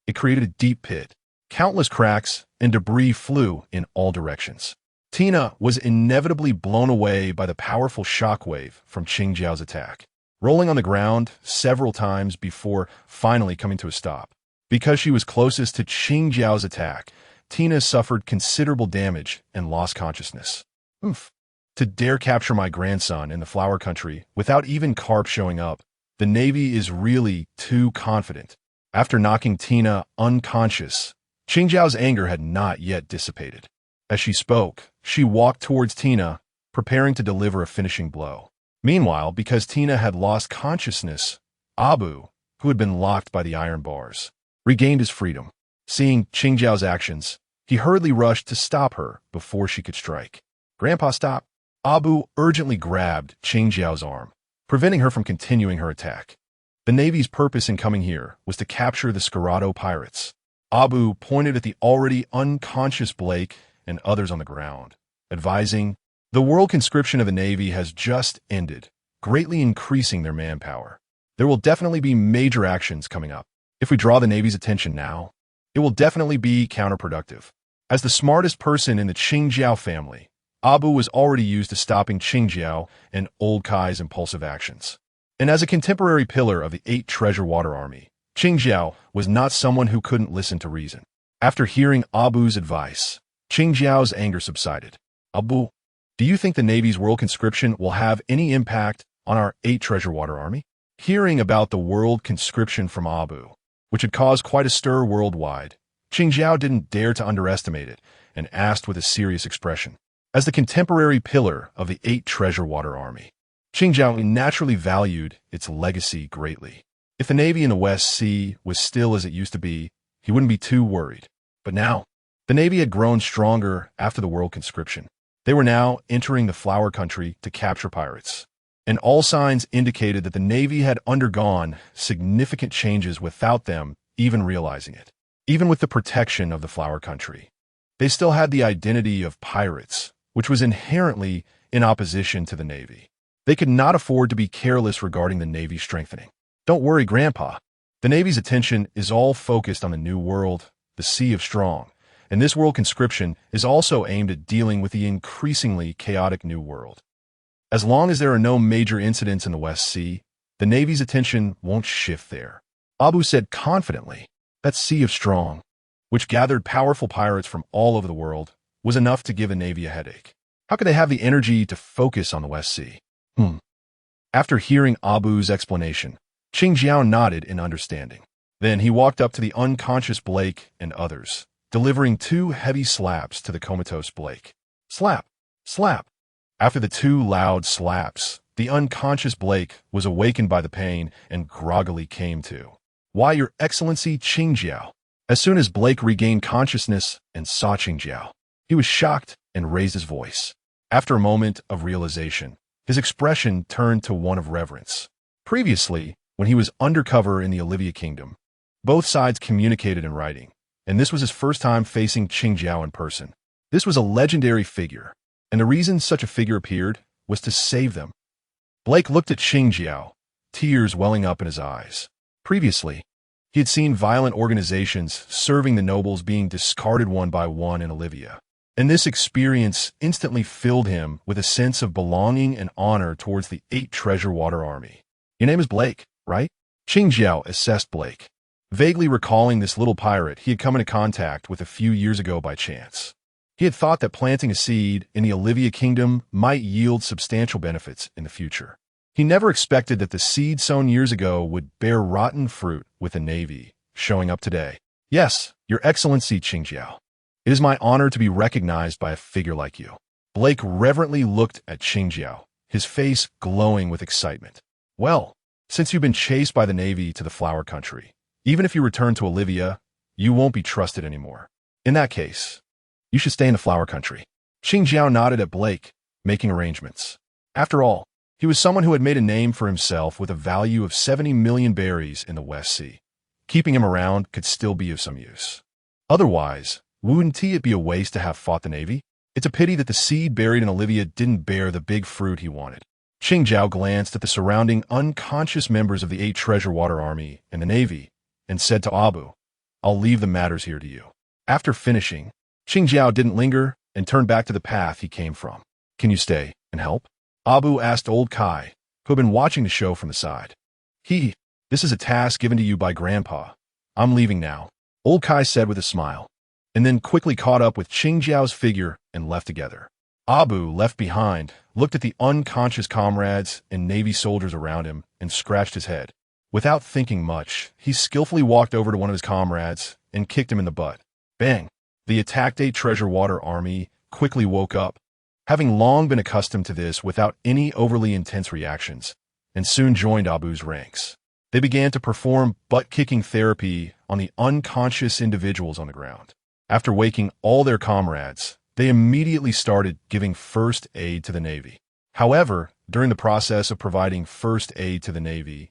it created a deep pit. Countless cracks and debris flew in all directions. Tina was inevitably blown away by the powerful shockwave from Qingjiao's attack, rolling on the ground several times before finally coming to a stop. Because she was closest to Qingjiao's attack, Tina suffered considerable damage and lost consciousness. Oof. To dare capture my grandson in the Flower Country without even Carp showing up, the Navy is really too confident. After knocking Tina unconscious, Qingjiao's anger had not yet dissipated. As she spoke, she walked towards Tina, preparing to deliver a finishing blow. Meanwhile, because Tina had lost consciousness, Abu, who had been locked by the iron bars, regained his freedom. Seeing Qingjiao's actions, he hurriedly rushed to stop her before she could strike. Grandpa, stop! Abu urgently grabbed Qingjiao's arm, preventing her from continuing her attack. The Navy's purpose in coming here was to capture the Scarado pirates. Abu pointed at the already unconscious Blake and others on the ground, advising, "The world conscription of the Navy has just ended, greatly increasing their manpower. There will definitely be major actions coming up. If we draw the Navy's attention now, it will definitely be counterproductive." As the smartest person in the Qingjiao family, Abu was already used to stopping Qingjiao and Old Kai's impulsive actions. And as a contemporary pillar of the 8 Treasure Water Army, Qingjiao was not someone who couldn't listen to reason. After hearing Abu's advice, Qingjiao's anger subsided. Abu, do you think the Navy's world conscription will have any impact on our 8 Treasure Water Army? Hearing about the world conscription from Abu, which had caused quite a stir worldwide, Qingjiao didn't dare to underestimate it and asked with a serious expression. As the contemporary pillar of the 8 Treasure Water Army, Qingjiao naturally valued its legacy greatly. If the Navy in the West Sea was still as it used to be, he wouldn't be too worried. But now, the Navy had grown stronger after the world conscription. They were now entering the Flower Country to capture pirates. And all signs indicated that the Navy had undergone significant changes without them even realizing it. Even with the protection of the Flower Country, they still had the identity of pirates, which was inherently in opposition to the Navy. They could not afford to be careless regarding the Navy's strengthening. Don't worry, Grandpa. The Navy's attention is all focused on the New World, the Sea of Strong, and this world conscription is also aimed at dealing with the increasingly chaotic New World. As long as there are no major incidents in the West Sea, the Navy's attention won't shift there. Abu said confidently. That sea of strong, which gathered powerful pirates from all over the world, was enough to give the Navy a headache. How could they have the energy to focus on the West Sea? After hearing Abu's explanation, Qingjiao nodded in understanding. Then he walked up to the unconscious Blake and others, delivering 2 heavy slaps to the comatose Blake. Slap! Slap! After the 2 loud slaps, the unconscious Blake was awakened by the pain and groggily came to. Why, Your Excellency Qingjiao. As soon as Blake regained consciousness and saw Qingjiao, he was shocked and raised his voice. After a moment of realization, his expression turned to one of reverence. Previously, when he was undercover in the Olivia Kingdom, both sides communicated in writing, and this was his first time facing Qingjiao in person. This was a legendary figure, and the reason such a figure appeared was to save them. Blake looked at Qingjiao, tears welling up in his eyes. Previously, he had seen violent organizations serving the nobles being discarded one by one in Olivia, and this experience instantly filled him with a sense of belonging and honor towards the 8 Treasure Water Army. Your name is Blake, right? Qingjiao assessed Blake, vaguely recalling this little pirate he had come into contact with a few years ago by chance. He had thought that planting a seed in the Olivia Kingdom might yield substantial benefits in the future. He never expected that the seed sown years ago would bear rotten fruit with the Navy showing up today. Yes, Your Excellency Qingjiao. It is my honor to be recognized by a figure like you. Blake reverently looked at Qingjiao, his face glowing with excitement. Well, since you've been chased by the Navy to the Flower Country, even if you return to Olivia, you won't be trusted anymore. In that case, you should stay in the Flower Country. Qingjiao nodded at Blake, making arrangements. After all, he was someone who had made a name for himself with a value of 70 million berries in the West Sea. Keeping him around could still be of some use. Otherwise, wouldn't it be a waste to have fought the Navy? It's a pity that the seed buried in Olivia didn't bear the big fruit he wanted. Qingjiao glanced at the surrounding unconscious members of the 8 Treasure Water Army and the Navy and said to Abu, I'll leave the matters here to you. After finishing, Qingjiao didn't linger and turned back to the path he came from. Can you stay and help? Abu asked old Kai, who had been watching the show from the side. This is a task given to you by Grandpa. I'm leaving now, old Kai said with a smile, and then quickly caught up with Qingjiao's figure and left together. Abu, left behind, looked at the unconscious comrades and Navy soldiers around him and scratched his head. Without thinking much, he skillfully walked over to one of his comrades and kicked him in the butt. Bang! The attacked 8 Treasure Water Army quickly woke up, having long been accustomed to this without any overly intense reactions, and soon joined Abu's ranks. They began to perform butt-kicking therapy on the unconscious individuals on the ground. After waking all their comrades, they immediately started giving first aid to the Navy. However, during the process of providing first aid to the Navy,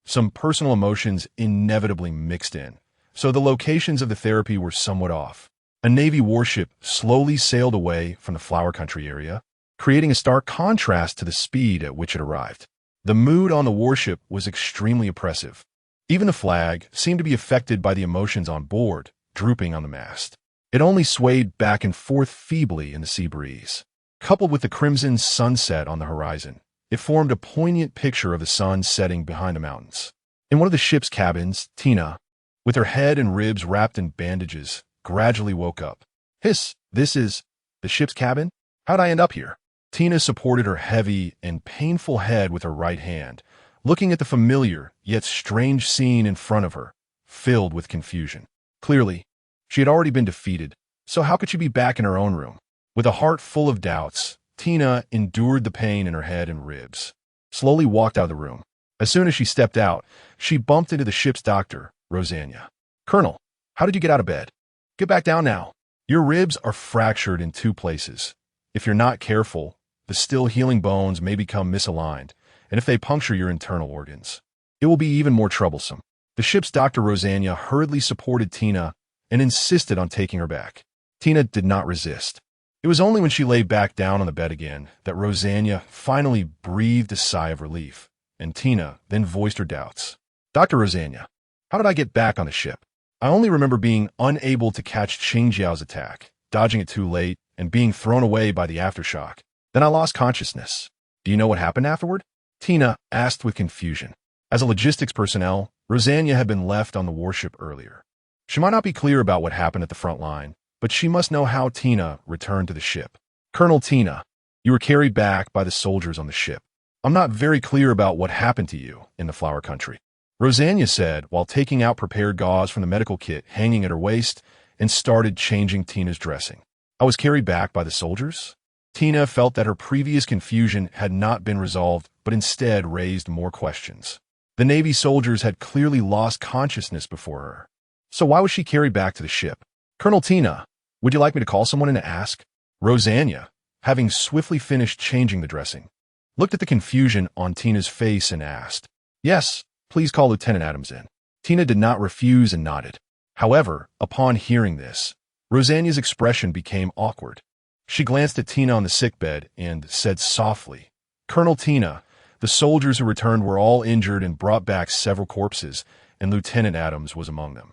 some personal emotions inevitably mixed in, so the locations of the therapy were somewhat off. A Navy warship slowly sailed away from the Flower Country area, creating a stark contrast to the speed at which it arrived. The mood on the warship was extremely oppressive. Even the flag seemed to be affected by the emotions on board, drooping on the mast. It only swayed back and forth feebly in the sea breeze. Coupled with the crimson sunset on the horizon, it formed a poignant picture of the sun setting behind the mountains. In one of the ship's cabins, Tina, with her head and ribs wrapped in bandages, gradually woke up. This is the ship's cabin? How'd I end up here? Tina supported her heavy and painful head with her right hand, looking at the familiar yet strange scene in front of her, filled with confusion. Clearly, she had already been defeated, so how could she be back in her own room? With a heart full of doubts, Tina endured the pain in her head and ribs, slowly walked out of the room. As soon as she stepped out, she bumped into the ship's doctor, Rosanna. Colonel, how did you get out of bed? Get back down now. Your ribs are fractured in 2 places. If you're not careful, the still healing bones may become misaligned, and if they puncture your internal organs, it will be even more troublesome. The ship's doctor Rosanna hurriedly supported Tina and insisted on taking her back. Tina did not resist. It was only when she lay back down on the bed again that Rosanna finally breathed a sigh of relief, and Tina then voiced her doubts. Dr. Rosanna, how did I get back on the ship? I only remember being unable to catch Qing Jiao's attack, dodging it too late, and being thrown away by the aftershock. Then I lost consciousness. Do you know what happened afterward? Tina asked with confusion. As a logistics personnel, Rosanna had been left on the warship earlier. She might not be clear about what happened at the front line, but she must know how Tina returned to the ship. Colonel Tina, you were carried back by the soldiers on the ship. I'm not very clear about what happened to you in the Flower Country, Rosanna said while taking out prepared gauze from the medical kit hanging at her waist and started changing Tina's dressing. I was carried back by the soldiers? Tina felt that her previous confusion had not been resolved, but instead raised more questions. The Navy soldiers had clearly lost consciousness before her. So why was she carried back to the ship? Colonel Tina, would you like me to call someone in to ask? Rosanna, having swiftly finished changing the dressing, looked at the confusion on Tina's face and asked, Yes, please call Lieutenant Adams in. Tina did not refuse and nodded. However, upon hearing this, Rosanna's expression became awkward. She glanced at Tina on the sickbed and said softly, Colonel Tina, the soldiers who returned were all injured and brought back several corpses, and Lieutenant Adams was among them.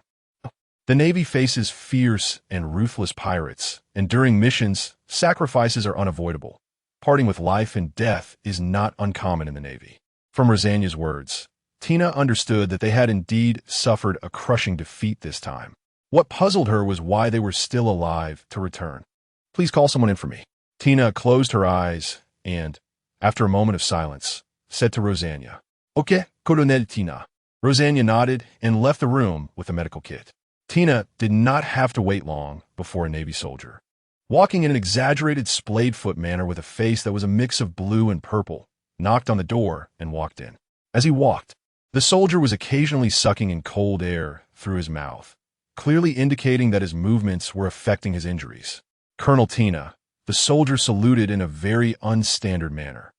The Navy faces fierce and ruthless pirates, and during missions, sacrifices are unavoidable. Parting with life and death is not uncommon in the Navy. From Rosanna's words, Tina understood that they had indeed suffered a crushing defeat this time. What puzzled her was why they were still alive to return. Please call someone in for me. Tina closed her eyes and, after a moment of silence, said to Rosanna, Okay, Colonel Tina. Rosanna nodded and left the room with the medical kit. Tina did not have to wait long before a Navy soldier, walking in an exaggerated splayed-foot manner with a face that was a mix of blue and purple, knocked on the door and walked in. As he walked, the soldier was occasionally sucking in cold air through his mouth, clearly indicating that his movements were affecting his injuries. Colonel Tina, the soldier saluted in a very unstandard manner.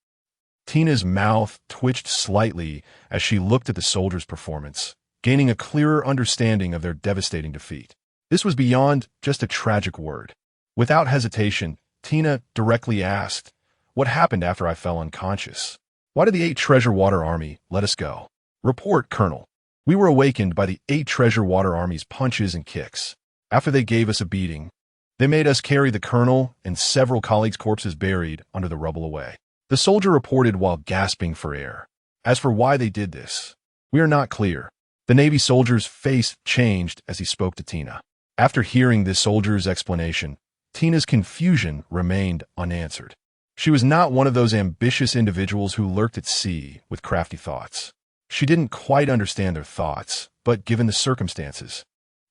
Tina's mouth twitched slightly as she looked at the soldier's performance, gaining a clearer understanding of their devastating defeat. This was beyond just a tragic word. Without hesitation, Tina directly asked, What happened after I fell unconscious? Why did the 8 Treasure Water Army let us go? Report, Colonel. We were awakened by the 8 Treasure Water Army's punches and kicks. After they gave us a beating, they made us carry the colonel and several colleagues' corpses buried under the rubble away. The soldier reported while gasping for air. As for why they did this, we are not clear. The Navy soldier's face changed as he spoke to Tina. After hearing this soldier's explanation, Tina's confusion remained unanswered. She was not one of those ambitious individuals who lurked at sea with crafty thoughts. She didn't quite understand their thoughts, but given the circumstances,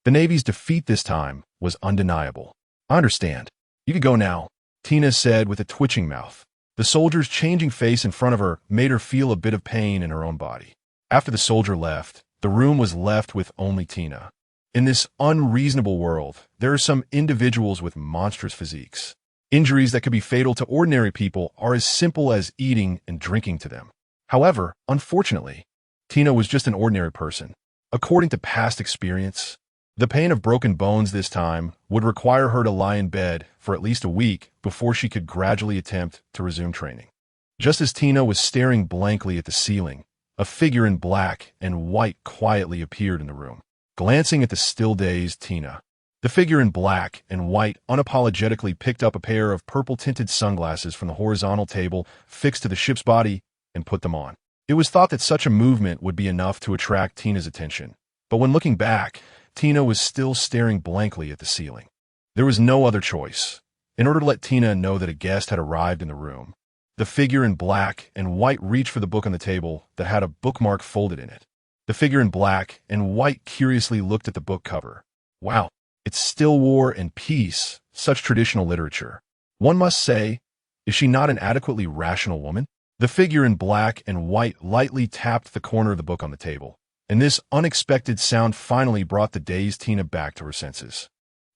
the Navy's defeat this time was undeniable. I understand. You could go now, Tina said with a twitching mouth. The soldier's changing face in front of her made her feel a bit of pain in her own body. After the soldier left, the room was left with only Tina. In this unreasonable world, there are some individuals with monstrous physiques. Injuries that could be fatal to ordinary people are as simple as eating and drinking to them. However, unfortunately, Tina was just an ordinary person. According to past experience, the pain of broken bones this time would require her to lie in bed for at least a week before she could gradually attempt to resume training. Just as Tina was staring blankly at the ceiling, a figure in black and white quietly appeared in the room. Glancing at the still-dazed Tina, the figure in black and white unapologetically picked up a pair of purple-tinted sunglasses from the horizontal table fixed to the ship's body and put them on. It was thought that such a movement would be enough to attract Tina's attention, but when looking back, Tina was still staring blankly at the ceiling. There was no other choice. In order to let Tina know that a guest had arrived in the room, the figure in black and white reached for the book on the table that had a bookmark folded in it. The figure in black and white curiously looked at the book cover. Wow, it's still War and Peace, such traditional literature. One must say, is she not an adequately rational woman? The figure in black and white lightly tapped the corner of the book on the table, and this unexpected sound finally brought the dazed Tina back to her senses.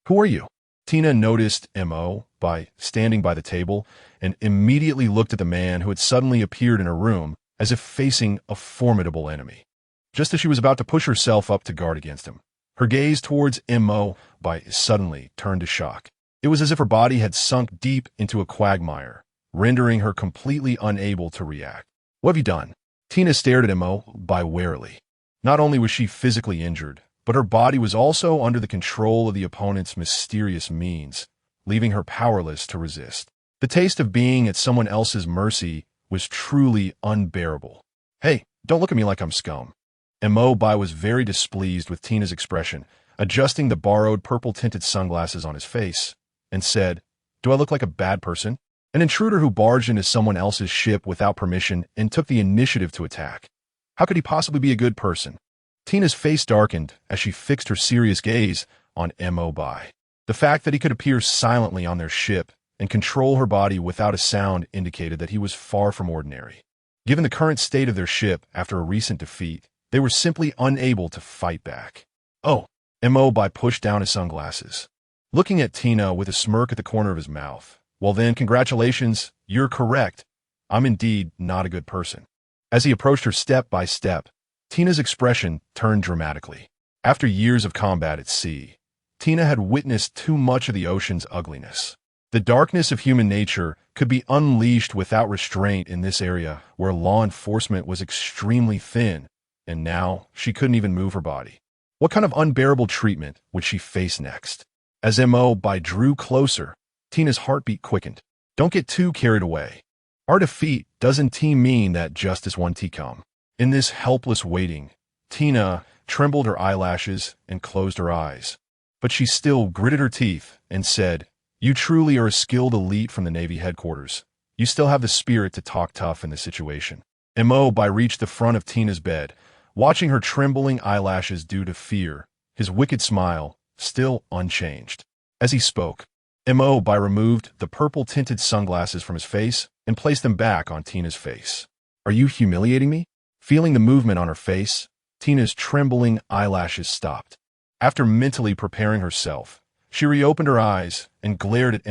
Who are you? Tina noticed M.O. by standing by the table and immediately looked at the man who had suddenly appeared in her room as if facing a formidable enemy. Just as she was about to push herself up to guard against him, her gaze towards M.O. by suddenly turned to shock. It was as if her body had sunk deep into a quagmire, rendering her completely unable to react. What have you done? Tina stared at M.O. by warily. Not only was she physically injured, but her body was also under the control of the opponent's mysterious means, leaving her powerless to resist. The taste of being at someone else's mercy was truly unbearable. "Hey, don't look at me like I'm scum." Bai was very displeased with Tina's expression, adjusting the borrowed purple-tinted sunglasses on his face, and said, "Do I look like a bad person? An intruder who barged into someone else's ship without permission and took the initiative to attack. How could he possibly be a good person?" Tina's face darkened as she fixed her serious gaze on Bai. The fact that he could appear silently on their ship and control her body without a sound indicated that he was far from ordinary. Given the current state of their ship after a recent defeat, they were simply unable to fight back. "Oh," Bai pushed down his sunglasses, looking at Tina with a smirk at the corner of his mouth. "Well then, congratulations, you're correct. I'm indeed not a good person." As he approached her step by step, Tina's expression turned dramatically. After years of combat at sea, Tina had witnessed too much of the ocean's ugliness. The darkness of human nature could be unleashed without restraint in this area where law enforcement was extremely thin, and now she couldn't even move her body. What kind of unbearable treatment would she face next? As Bai drew closer, Tina's heartbeat quickened. "Don't get too carried away. Our defeat doesn't mean that justice won't come." In this helpless waiting, Tina trembled her eyelashes and closed her eyes. But she still gritted her teeth and said, "You truly are a skilled elite from the Navy headquarters. You still have the spirit to talk tough in this situation." Bai reached the front of Tina's bed, watching her trembling eyelashes due to fear, his wicked smile still unchanged. As he spoke, Bai removed the purple-tinted sunglasses from his face and placed them back on Tina's face. "Are you humiliating me?" Feeling the movement on her face, Tina's trembling eyelashes stopped. After mentally preparing herself, she reopened her eyes and glared at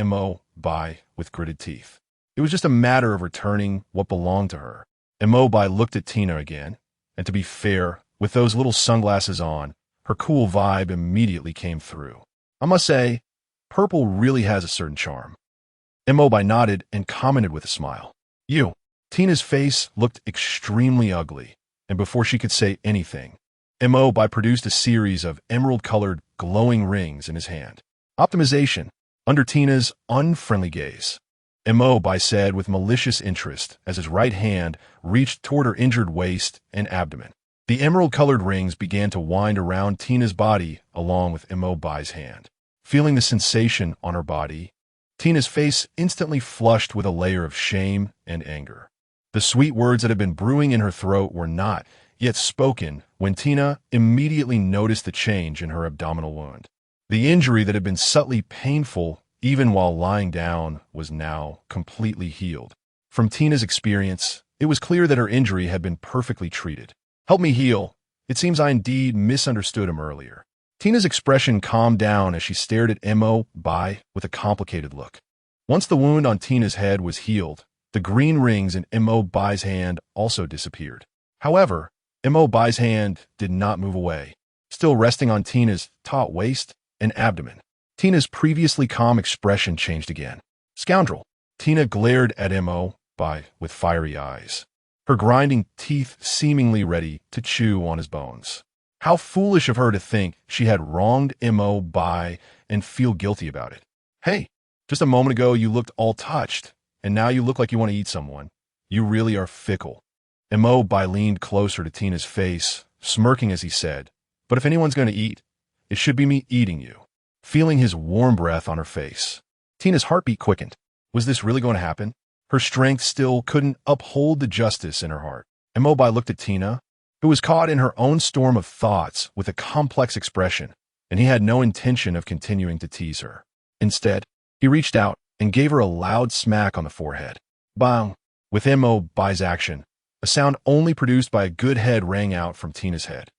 Bai with gritted teeth. It was just a matter of returning what belonged to her. Bai looked at Tina again, and to be fair, with those little sunglasses on, her cool vibe immediately came through. "I must say, purple really has a certain charm." Bai nodded and commented with a smile. "You." Tina's face looked extremely ugly, and before she could say anything, Bai produced a series of emerald-colored glowing rings in his hand. Optimization, under Tina's unfriendly gaze. Bai said with malicious interest as his right hand reached toward her injured waist and abdomen. The emerald-colored rings began to wind around Tina's body along with Bai's hand. Feeling the sensation on her body, Tina's face instantly flushed with a layer of shame and anger. The sweet words that had been brewing in her throat were not yet spoken when Tina immediately noticed the change in her abdominal wound. The injury that had been subtly painful even while lying down was now completely healed. From Tina's experience, it was clear that her injury had been perfectly treated. "Help me heal. It seems I indeed misunderstood him earlier." Tina's expression calmed down as she stared at Bai with a complicated look. Once the wound on Tina's head was healed, the green rings in Bai's hand also disappeared. However, Bai's hand did not move away, still resting on Tina's taut waist and abdomen. Tina's previously calm expression changed again. "Scoundrel!" Tina glared at Bai with fiery eyes, her grinding teeth seemingly ready to chew on his bones. How foolish of her to think she had wronged Bai and feel guilty about it. "Hey, just a moment ago you looked all touched, and now you look like you want to eat someone. You really are fickle." Bai leaned closer to Tina's face, smirking as he said, "But if anyone's going to eat, it should be me eating you." Feeling his warm breath on her face, Tina's heartbeat quickened. Was this really going to happen? Her strength still couldn't uphold the justice in her heart. Bai looked at Tina, who was caught in her own storm of thoughts with a complex expression, and he had no intention of continuing to tease her. Instead, he reached out and gave her a loud smack on the forehead. Bang! With Bai's action, a sound only produced by a good head rang out from Tina's head.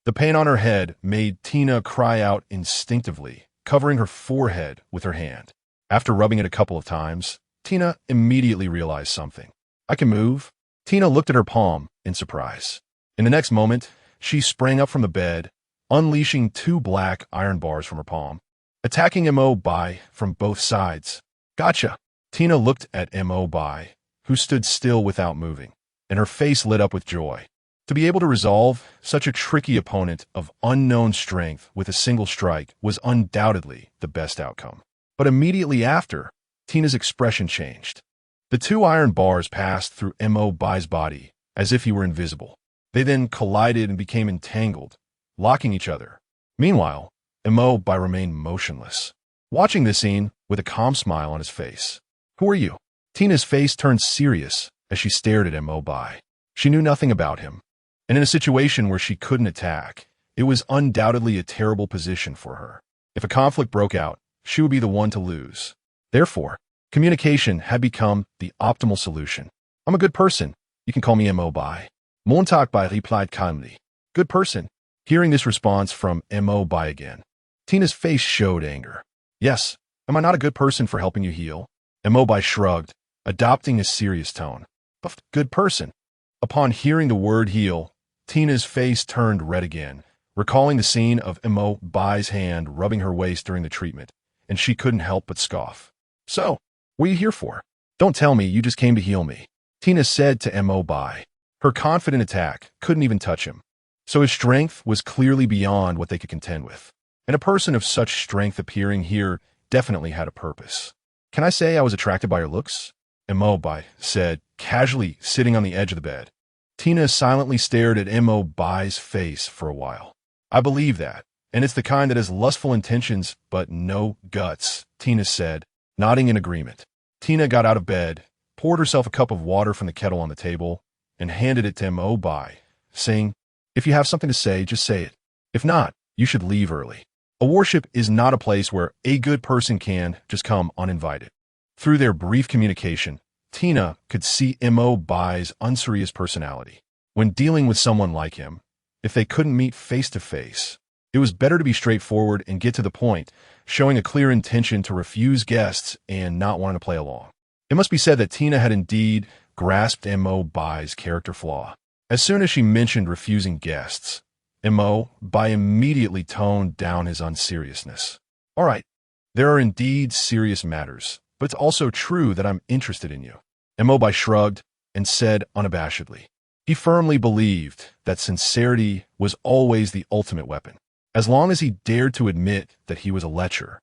The pain on her head made Tina cry out instinctively, covering her forehead with her hand. After rubbing it a couple of times, Tina immediately realized something. "I can move." Tina looked at her palm in surprise. In the next moment, she sprang up from the bed, unleashing 2 black iron bars from her palm, attacking Bai from both sides. "Gotcha!" Tina looked at Bai, who stood still without moving, and her face lit up with joy. To be able to resolve such a tricky opponent of unknown strength with a single strike was undoubtedly the best outcome. But immediately after, Tina's expression changed. The two iron bars passed through Bai's body as if he were invisible. They then collided and became entangled, locking each other. Meanwhile, Bai remained motionless, watching this scene with a calm smile on his face. "Who are you?" Tina's face turned serious as she stared at Bai. She knew nothing about him, and in a situation where she couldn't attack, it was undoubtedly a terrible position for her. If a conflict broke out, she would be the one to lose. Therefore, communication had become the optimal solution. "I'm a good person. You can call me Bai." Bai replied calmly. "Good person." Hearing this response from Bai again, Tina's face showed anger. "Yes, am I not a good person for helping you heal?" Bai shrugged, adopting a serious tone. "But good person." Upon hearing the word heal, Tina's face turned red again, recalling the scene of Bai's hand rubbing her waist during the treatment, and she couldn't help but scoff. "So, what are you here for? Don't tell me you just came to heal me," Tina said to Bai. Her confident attack couldn't even touch him, so his strength was clearly beyond what they could contend with. And a person of such strength appearing here definitely had a purpose. "Can I say I was attracted by your looks?" Bai said, casually sitting on the edge of the bed. Tina silently stared at Bai's face for a while. "I believe that, and it's the kind that has lustful intentions but no guts," Tina said, nodding in agreement. Tina got out of bed, poured herself a cup of water from the kettle on the table, and handed it to Bai, saying, "If you have something to say, just say it. If not, you should leave early. A warship is not a place where a good person can just come uninvited." Through their brief communication, Tina could see Bai's unserious personality. When dealing with someone like him, if they couldn't meet face to face, it was better to be straightforward and get to the point, showing a clear intention to refuse guests and not wanting to play along. It must be said that Tina had indeed grasped Bai's character flaw. As soon as she mentioned refusing guests, Bai immediately toned down his unseriousness. "All right, there are indeed serious matters, but it's also true that I'm interested in you." Bai shrugged and said unabashedly. He firmly believed that sincerity was always the ultimate weapon. As long as he dared to admit that he was a lecher,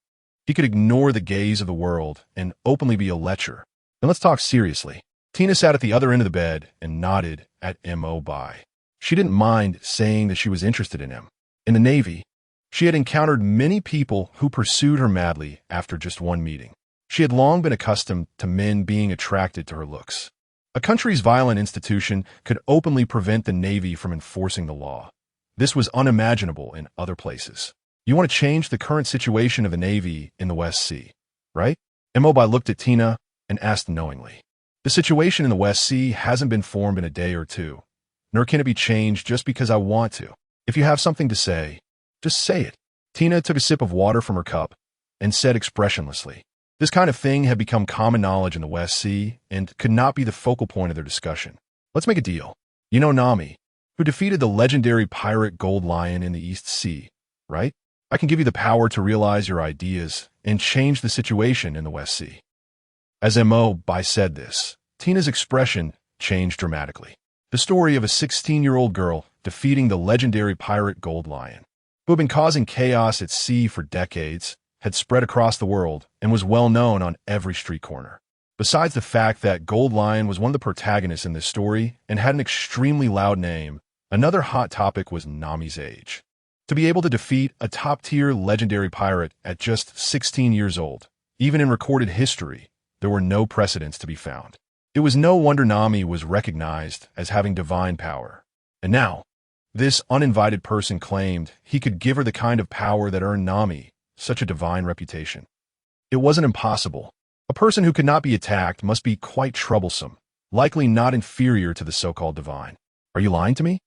he could ignore the gaze of the world and openly be a lecher. And let's talk seriously. Tina sat at the other end of the bed and nodded at Bai. She didn't mind saying that she was interested in him. In the Navy, she had encountered many people who pursued her madly after just one meeting. She had long been accustomed to men being attracted to her looks. A country's violent institution could openly prevent the Navy from enforcing the law. This was unimaginable in other places. You want to change the current situation of the Navy in the West Sea, right? Bai looked at Tina and asked knowingly. "The situation in the West Sea hasn't been formed in a day or two, nor can it be changed just because I want to. If you have something to say, just say it." Tina took a sip of water from her cup and said expressionlessly. This kind of thing had become common knowledge in the West Sea and could not be the focal point of their discussion. "Let's make a deal. You know Nami, who defeated the legendary pirate Gold Lion in the East Sea, right? I can give you the power to realize your ideas and change the situation in the West Sea." As Bai said this, Tina's expression changed dramatically. The story of a 16-year-old girl defeating the legendary pirate Gold Lion, who had been causing chaos at sea for decades, had spread across the world and was well known on every street corner. Besides the fact that Gold Lion was one of the protagonists in this story and had an extremely loud name, another hot topic was Nami's age. To be able to defeat a top-tier legendary pirate at just 16 years old, even in recorded history, there were no precedents to be found. It was no wonder Nami was recognized as having divine power. And now, this uninvited person claimed he could give her the kind of power that earned Nami such a divine reputation. It wasn't impossible. A person who could not be attacked must be quite troublesome, likely not inferior to the so-called divine. "Are you lying to me?"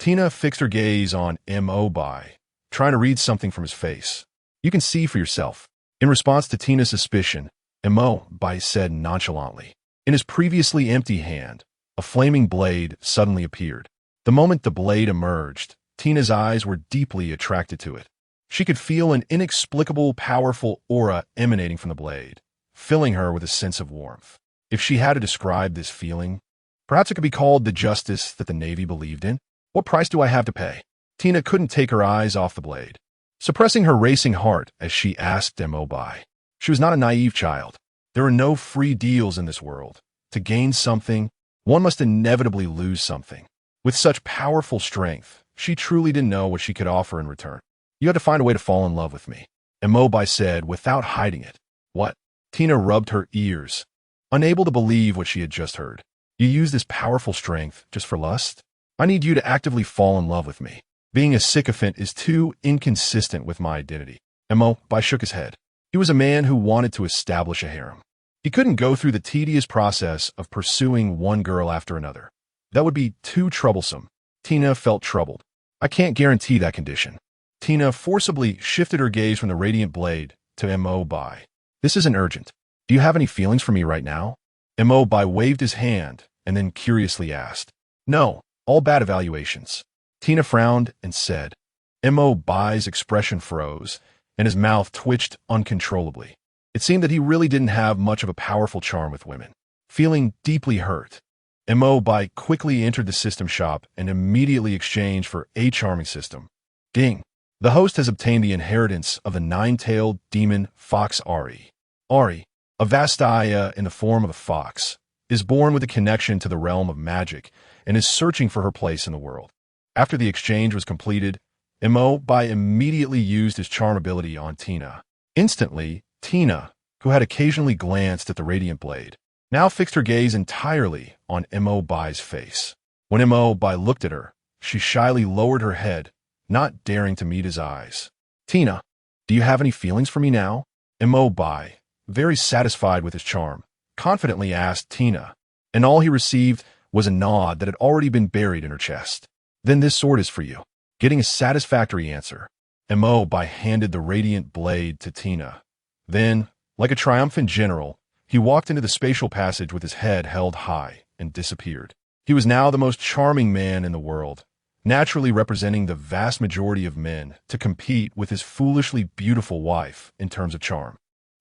Tina fixed her gaze on Bai, trying to read something from his face. "You can see for yourself." In response to Tina's suspicion, Bai said nonchalantly. In his previously empty hand, a flaming blade suddenly appeared. The moment the blade emerged, Tina's eyes were deeply attracted to it. She could feel an inexplicable, powerful aura emanating from the blade, filling her with a sense of warmth. If she had to describe this feeling, perhaps it could be called the justice that the Navy believed in. What price do I have to pay? Tina couldn't take her eyes off the blade, suppressing her racing heart as she asked Bai. She was not a naive child. There are no free deals in this world. To gain something, one must inevitably lose something. With such powerful strength, she truly didn't know what she could offer in return. You had to find a way to fall in love with me, Bai said without hiding it. What? Tina rubbed her ears, unable to believe what she had just heard. You use this powerful strength just for lust? I need you to actively fall in love with me. Being a sycophant is too inconsistent with my identity. Bai shook his head. He was a man who wanted to establish a harem. He couldn't go through the tedious process of pursuing one girl after another. That would be too troublesome. Tina felt troubled. I can't guarantee that condition. Tina forcibly shifted her gaze from the radiant blade to Bai. This isn't urgent. Do you have any feelings for me right now? Bai waved his hand and then curiously asked. No, all bad evaluations. Tina frowned and said. Bai's expression froze, and his mouth twitched uncontrollably. It seemed that he really didn't have much of a powerful charm with women. Feeling deeply hurt, Bai quickly entered the system shop and immediately exchanged for a charming system. Ding! The host has obtained the inheritance of the nine-tailed demon fox Ari. Ari, a Vastaya in the form of a fox, is born with a connection to the realm of magic and is searching for her place in the world. After the exchange was completed, Bai immediately used his charm ability on Tina. Instantly, Tina, who had occasionally glanced at the radiant blade, now fixed her gaze entirely on Bai's face. When Bai looked at her, she shyly lowered her head, not daring to meet his eyes. Tina, do you have any feelings for me now? Bai, very satisfied with his charm, confidently asked Tina, and all he received was a nod that had already been buried in her chest. Then this sword is for you. Getting a satisfactory answer, Bai handed the radiant blade to Tina. Then, like a triumphant general, he walked into the spatial passage with his head held high and disappeared. He was now the most charming man in the world, naturally representing the vast majority of men to compete with his foolishly beautiful wife in terms of charm.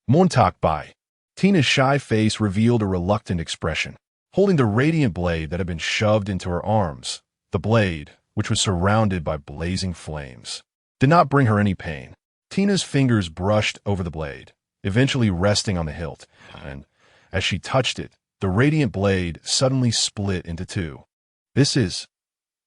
Montak Bai. Tina's shy face revealed a reluctant expression. Holding the radiant blade that had been shoved into her arms, the blade, which was surrounded by blazing flames, did not bring her any pain. Tina's fingers brushed over the blade, eventually resting on the hilt, and as she touched it, the radiant blade suddenly split into two. This is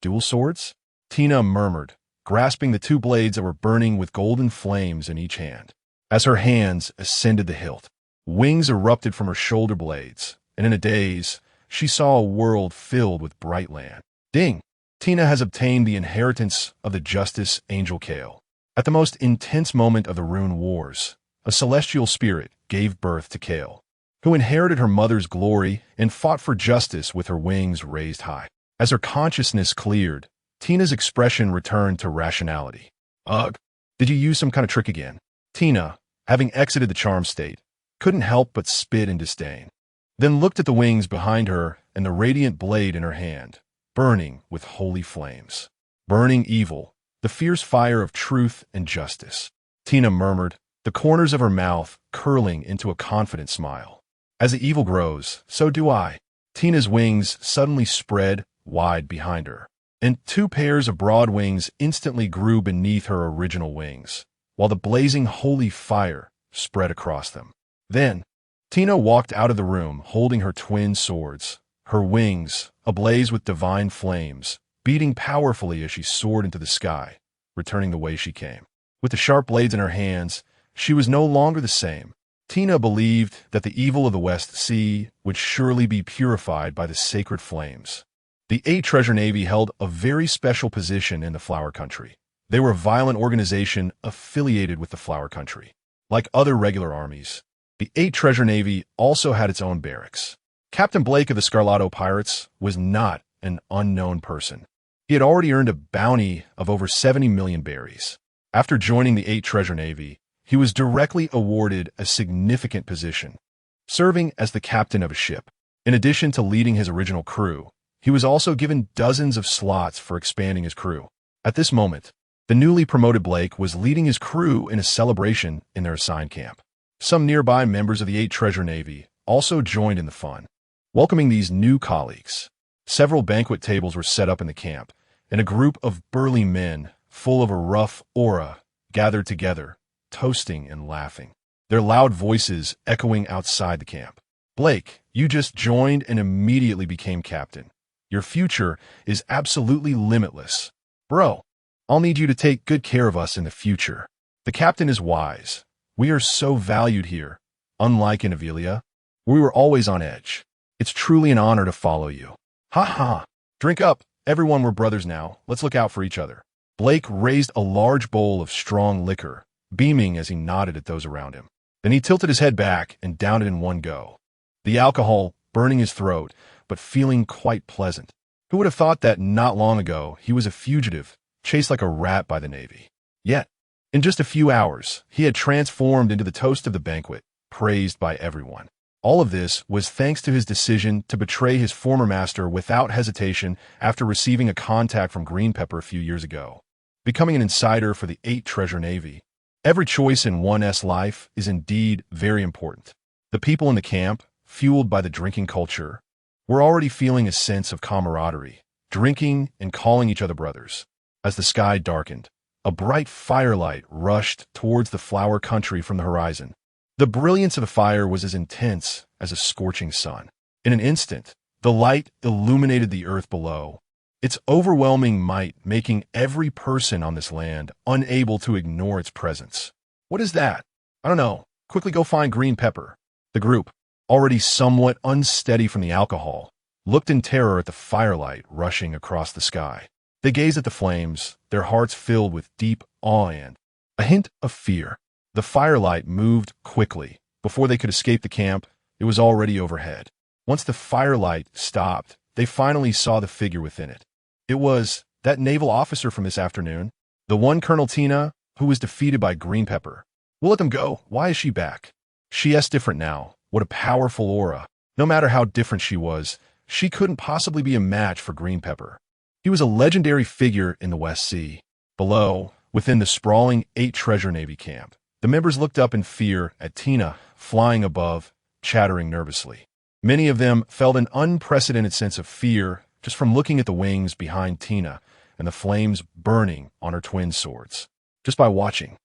dual swords? Tina murmured, grasping the two blades that were burning with golden flames in each hand. As her hands ascended the hilt, wings erupted from her shoulder blades, and in a daze, she saw a world filled with bright land. Ding! Tina has obtained the inheritance of the Justice Angel Kale. At the most intense moment of the Rune Wars, a celestial spirit gave birth to Kale, who inherited her mother's glory and fought for justice with her wings raised high. As her consciousness cleared, Tina's expression returned to rationality. Ugh, did you use some kind of trick again? Tina, having exited the charm state, couldn't help but spit in disdain, then looked at the wings behind her and the radiant blade in her hand, burning with holy flames. Burning evil, the fierce fire of truth and justice. Tina murmured, the corners of her mouth curling into a confident smile. As the evil grows, so do I. Tina's wings suddenly spread wide behind her, and two pairs of broad wings instantly grew beneath her original wings, while the blazing holy fire spread across them. Then, Tina walked out of the room holding her twin swords, her wings ablaze with divine flames, beating powerfully as she soared into the sky, returning the way she came. With the sharp blades in her hands, she was no longer the same. Tina believed that the evil of the West Sea would surely be purified by the sacred flames. The 8 Treasure Navy held a very special position in the Flower Country. They were a violent organization affiliated with the Flower Country. Like other regular armies, the 8 Treasure Navy also had its own barracks. Captain Blake of the Scarlato Pirates was not an unknown person. He had already earned a bounty of over 70 million berries. After joining the 8 Treasure Navy, he was directly awarded a significant position, serving as the captain of a ship. In addition to leading his original crew, he was also given dozens of slots for expanding his crew. At this moment, the newly promoted Blake was leading his crew in a celebration in their assigned camp. Some nearby members of the 8 Treasure Navy also joined in the fun, welcoming these new colleagues. Several banquet tables were set up in the camp, and a group of burly men, full of a rough aura, gathered together, toasting and laughing, their loud voices echoing outside the camp. Blake, you just joined and immediately became captain. Your future is absolutely limitless. Bro, I'll need you to take good care of us in the future. The captain is wise. We are so valued here. Unlike in Avelia, we were always on edge. It's truly an honor to follow you. Ha ha. Drink up. Everyone, we're brothers now. Let's look out for each other. Blake raised a large bowl of strong liquor, beaming as he nodded at those around him. Then he tilted his head back and downed it in one go. The alcohol burning his throat, but feeling quite pleasant. Who would have thought that not long ago he was a fugitive, chased like a rat by the Navy? Yet, in just a few hours, he had transformed into the toast of the banquet, praised by everyone. All of this was thanks to his decision to betray his former master without hesitation after receiving a contact from Green Pepper a few years ago. Becoming an insider for the 8 Treasure Navy. Every choice in one's life is indeed very important. The people in the camp, fueled by the drinking culture, were already feeling a sense of camaraderie, drinking and calling each other brothers. As the sky darkened, a bright firelight rushed towards the flower country from the horizon. The brilliance of the fire was as intense as a scorching sun. In an instant, the light illuminated the earth below, its overwhelming might making every person on this land unable to ignore its presence. What is that? I don't know. Quickly go find Green Pepper. The group, already somewhat unsteady from the alcohol, looked in terror at the firelight rushing across the sky. They gazed at the flames, their hearts filled with deep awe and a hint of fear. The firelight moved quickly. Before they could escape the camp, it was already overhead. Once the firelight stopped, they finally saw the figure within it. It was that naval officer from this afternoon, the one Colonel Tina, who was defeated by Green Pepper. We'll let them go. Why is she back? She's different now. What a powerful aura. No matter how different she was, she couldn't possibly be a match for Green Pepper. He was a legendary figure in the West Sea. Below, within the sprawling 8 Treasure Navy camp, the members looked up in fear at Tina flying above, chattering nervously. Many of them felt an unprecedented sense of fear just from looking at the wings behind Tina and the flames burning on her twin swords. Just by watching,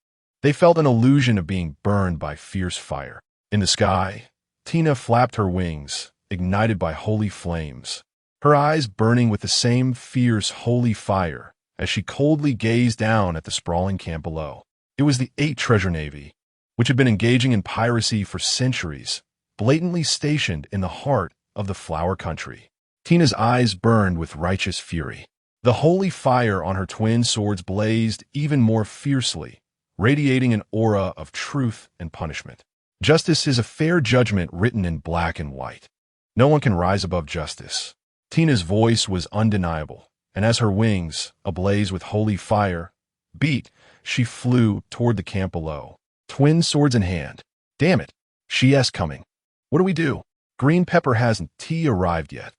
they felt an illusion of being burned by fierce fire. In the sky, Tina flapped her wings, ignited by holy flames, her eyes burning with the same fierce holy fire as she coldly gazed down at the sprawling camp below. It was the 8 Treasure Navy, which had been engaging in piracy for centuries, blatantly stationed in the heart of the flower country. Tina's eyes burned with righteous fury. The holy fire on her twin swords blazed even more fiercely, radiating an aura of truth and punishment. Justice is a fair judgment written in black and white. No one can rise above justice. Tina's voice was undeniable, and as her wings, ablaze with holy fire, beat, she flew toward the camp below, twin swords in hand. Damn it, she's coming. What do we do? Green Pepper hasn't arrived yet.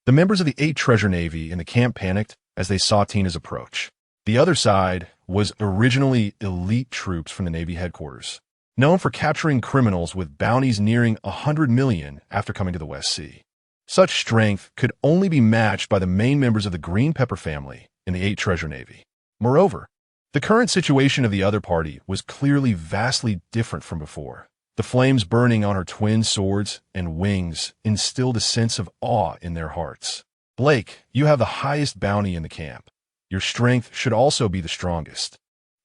The members of the 8 Treasure Navy in the camp panicked as they saw Tina's approach. The other side was originally elite troops from the Navy headquarters, known for capturing criminals with bounties nearing 100 million after coming to the West Sea. Such strength could only be matched by the main members of the Green Pepper family in the 8 Treasure Navy. Moreover, the current situation of the other party was clearly vastly different from before. The flames burning on her twin swords and wings instilled a sense of awe in their hearts. Blake, you have the highest bounty in the camp. Your strength should also be the strongest.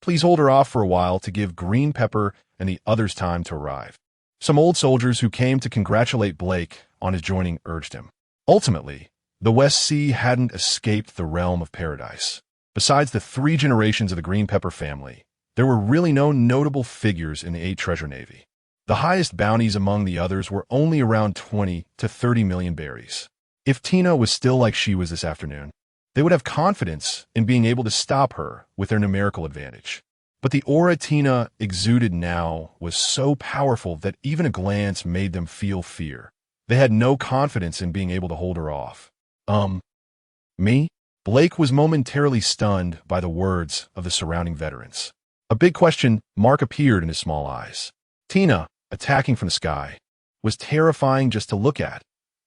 Please hold her off for a while to give Green Pepper and the others time to arrive. Some old soldiers who came to congratulate Blake on his joining urged him. Ultimately, the West Sea hadn't escaped the realm of paradise. Besides the 3 generations of the Green Pepper family, there were really no notable figures in the 8 Treasure Navy. The highest bounties among the others were only around 20 to 30 million berries. If Tina was still like she was this afternoon, they would have confidence in being able to stop her with their numerical advantage. But the aura Tina exuded now was so powerful that even a glance made them feel fear. They had no confidence in being able to hold her off. Me? Blake was momentarily stunned by the words of the surrounding veterans. A big question mark appeared in his small eyes. Tina, attacking from the sky, was terrifying just to look at.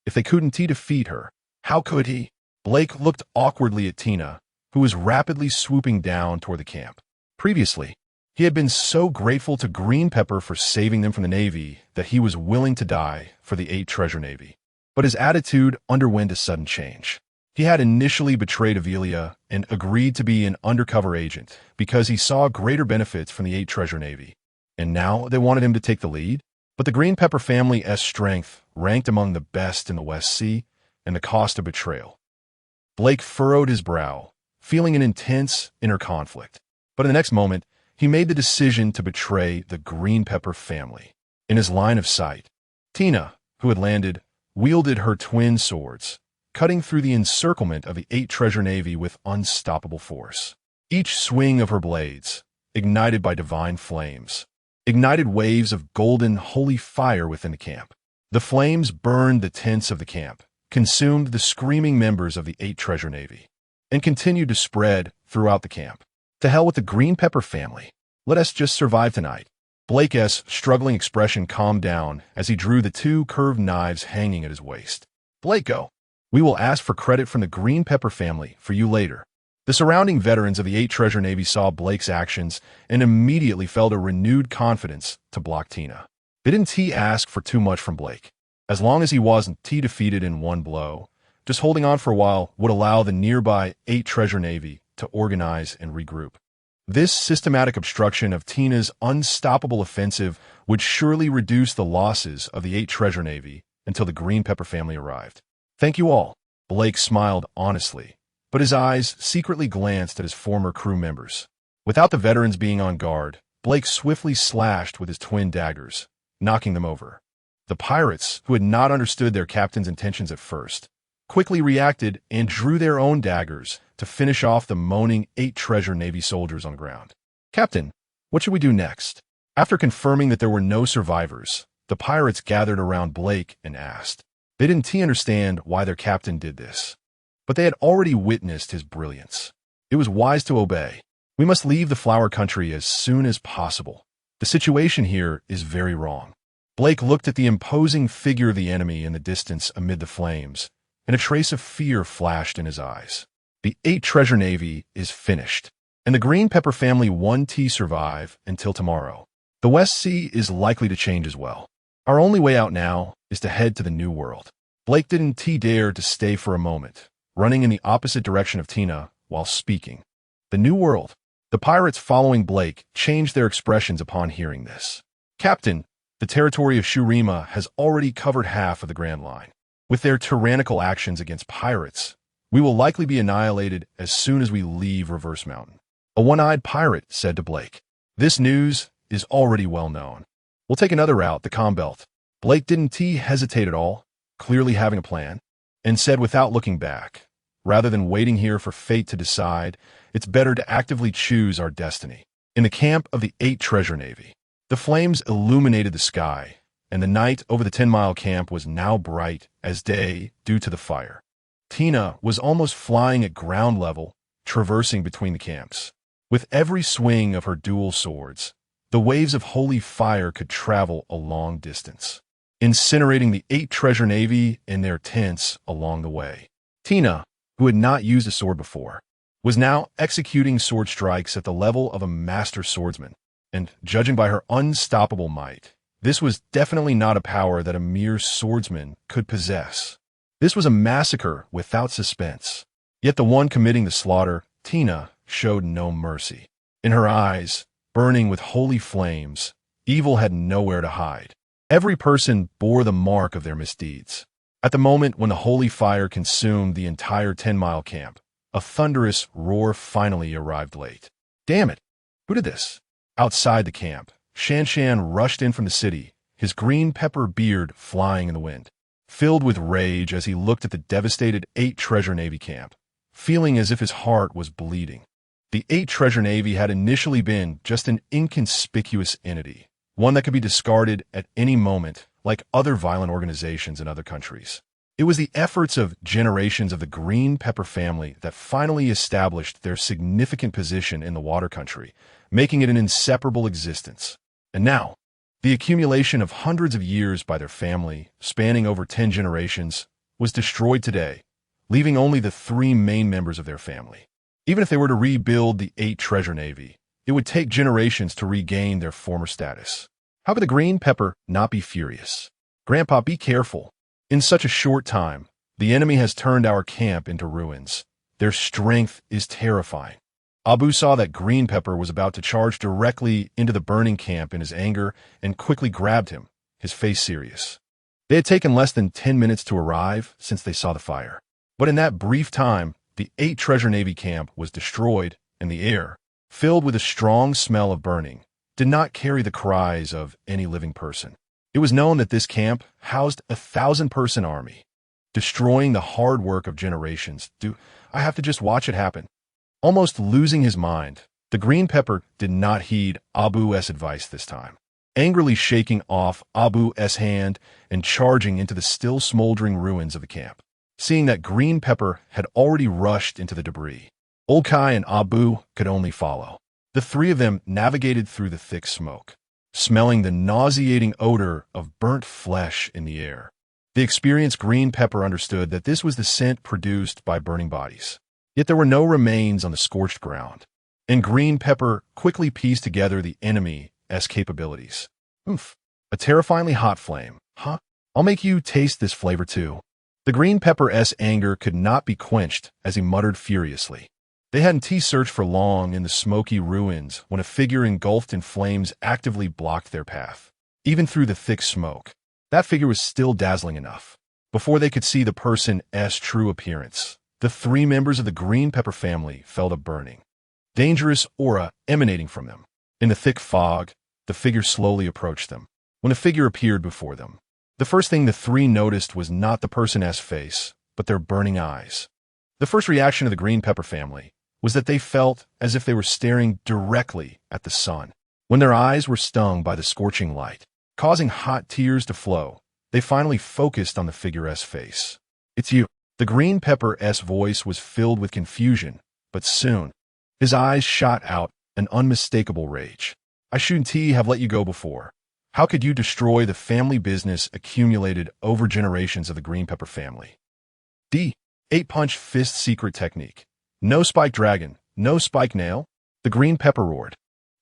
If they couldn't defeat her, how could he? Blake looked awkwardly at Tina, who was rapidly swooping down toward the camp. Previously, he had been so grateful to Green Pepper for saving them from the Navy that he was willing to die for the 8 Treasure Navy. But his attitude underwent a sudden change. He had initially betrayed Avelia and agreed to be an undercover agent because he saw greater benefits from the 8 Treasure Navy. And now they wanted him to take the lead? But the Green Pepper family's strength ranked among the best in the West Sea, and the cost of betrayal. Blake furrowed his brow, feeling an intense inner conflict. But in the next moment, he made the decision to betray the Green Pepper family. In his line of sight, Tina, who had landed, wielded her twin swords, cutting through the encirclement of the 8 Treasure Navy with unstoppable force. Each swing of her blades, ignited by divine flames, ignited waves of golden, holy fire within the camp. The flames burned the tents of the camp, consumed the screaming members of the 8 Treasure Navy, and continued to spread throughout the camp. To hell with the Green Pepper family. Let us just survive tonight. Blake's struggling expression calmed down as he drew the 2 curved knives hanging at his waist. Blako, we will ask for credit from the Green Pepper family for you later. The surrounding veterans of the 8 Treasure Navy saw Blake's actions and immediately felt a renewed confidence to block Tina. They didn't ask for too much from Blake. As long as he wasn't defeated in one blow, just holding on for a while would allow the nearby 8 Treasure Navy to organize and regroup. This systematic obstruction of Tina's unstoppable offensive would surely reduce the losses of the 8 Treasure Navy until the Green Pepper family arrived. Thank you all. Blake smiled honestly, but his eyes secretly glanced at his former crew members. Without the veterans being on guard, Blake swiftly slashed with his twin daggers, knocking them over. The pirates, who had not understood their captain's intentions at first, quickly reacted and drew their own daggers to finish off the moaning 8 Treasure Navy soldiers on the ground. Captain, what should we do next? After confirming that there were no survivors, the pirates gathered around Blake and asked. They didn't understand why their captain did this, but they had already witnessed his brilliance. It was wise to obey. We must leave the Flower Country as soon as possible. The situation here is very wrong. Blake looked at the imposing figure of the enemy in the distance amid the flames, and a trace of fear flashed in his eyes. The 8 Treasure Navy is finished, and the Green Pepper family won't survive until tomorrow. The West Sea is likely to change as well. Our only way out now is to head to the New World. Blake didn't dare to stay for a moment, running in the opposite direction of Tina while speaking. The New World. The pirates following Blake changed their expressions upon hearing this. Captain, the territory of Shurima has already covered half of the Grand Line. With their tyrannical actions against pirates, we will likely be annihilated as soon as we leave Reverse Mountain. A one-eyed pirate said to Blake. This news is already well known. We'll take another route, the Combelt. Blake didn't hesitate at all, clearly having a plan, and said without looking back, rather than waiting here for fate to decide, it's better to actively choose our destiny. In the camp of the 8 Treasure Navy, the flames illuminated the sky, and the night over the 10-mile camp was now bright as day due to the fire. Tina was almost flying at ground level, traversing between the camps. With every swing of her dual swords, the waves of holy fire could travel a long distance, incinerating the 8 Treasure Navy and their tents along the way. Tina, who had not used a sword before, was now executing sword strikes at the level of a master swordsman, and judging by her unstoppable might, this was definitely not a power that a mere swordsman could possess. This was a massacre without suspense. Yet the one committing the slaughter, Tina, showed no mercy. In her eyes, burning with holy flames, evil had nowhere to hide. Every person bore the mark of their misdeeds. At the moment when the holy fire consumed the entire 10-mile camp, a thunderous roar finally arrived late. Damn it! Who did this? Outside the camp, Shan rushed in from the city, his green pepper beard flying in the wind, filled with rage as he looked at the devastated 8 Treasure Navy camp, feeling as if his heart was bleeding. The 8 Treasure Navy had initially been just an inconspicuous entity, one that could be discarded at any moment, like other violent organizations in other countries. It was the efforts of generations of the Green Pepper family that finally established their significant position in the water country, making it an inseparable existence. And now, the accumulation of hundreds of years by their family, spanning over 10 generations, was destroyed today, leaving only the 3 main members of their family. Even if they were to rebuild the 8 treasure navy, it would take generations to regain their former status. How could the green pepper not be furious? Grandpa, be careful. In such a short time, the enemy has turned our camp into ruins. Their strength is terrifying. Abu saw that green pepper was about to charge directly into the burning camp in his anger and quickly grabbed him, his face serious. They had taken less than 10 minutes to arrive since they saw the fire. But in that brief time, the 8 treasure navy camp was destroyed, and the air, filled with a strong smell of burning, did not carry the cries of any living person. It was known that this camp housed a 1,000-person army, destroying the hard work of generations. Do I have to just watch it happen? Almost losing his mind, the green pepper did not heed Abu's advice this time, angrily shaking off Abu's hand and charging into the still smoldering ruins of the camp. Seeing that green pepper had already rushed into the debris, Old Kai and Abu could only follow. The three of them navigated through the thick smoke, smelling the nauseating odor of burnt flesh in the air. The experienced green pepper understood that this was the scent produced by burning bodies. Yet there were no remains on the scorched ground, and green pepper quickly pieced together the enemy's capabilities. Oof, a terrifyingly hot flame, huh? I'll make you taste this flavor too. The green pepper's anger could not be quenched as he muttered furiously. They hadn't searched for long in the smoky ruins when a figure engulfed in flames actively blocked their path. Even through the thick smoke, that figure was still dazzling enough. Before they could see the person's true appearance, the 3 members of the green pepper family felt a burning, dangerous aura emanating from them. In the thick fog, the figure slowly approached them. When a figure appeared before them, the first thing the 3 noticed was not the person's face, but their burning eyes. The first reaction of the green pepper family was that they felt as if they were staring directly at the sun. When their eyes were stung by the scorching light, causing hot tears to flow, they finally focused on the figure's face. "It's you." The green pepper's voice was filled with confusion, but soon, his eyes shot out an unmistakable rage. "I shouldn't have let you go before. How could you destroy the family business accumulated over generations of the green pepper family?" The 8-punch fist secret technique. No spike dragon, no spike nail. The green pepper roared.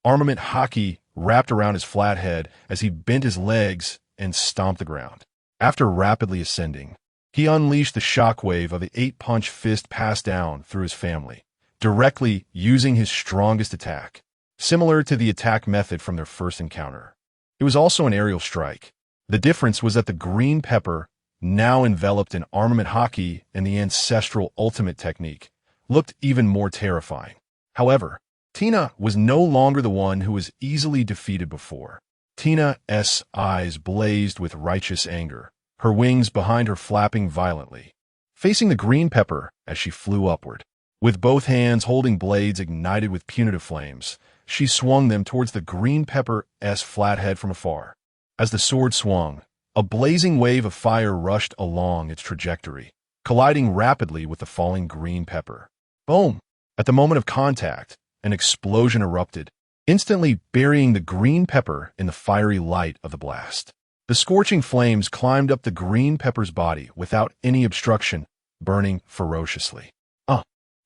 Armament hockey wrapped around his flat head as he bent his legs and stomped the ground. After rapidly ascending, he unleashed the shockwave of the 8-punch fist passed down through his family, directly using his strongest attack, similar to the attack method from their first encounter. It was also an aerial strike. The difference was that the green pepper, now enveloped in armament hockey and the ancestral ultimate technique, looked even more terrifying. However, Tina was no longer the one who was easily defeated before. Tina's eyes blazed with righteous anger, her wings behind her flapping violently, facing the green pepper as she flew upward. With both hands holding blades ignited with punitive flames, she swung them towards the green pepper's flathead from afar. As the sword swung, a blazing wave of fire rushed along its trajectory, colliding rapidly with the falling green pepper. Boom! At the moment of contact, an explosion erupted, instantly burying the green pepper in the fiery light of the blast. The scorching flames climbed up the green pepper's body without any obstruction, burning ferociously.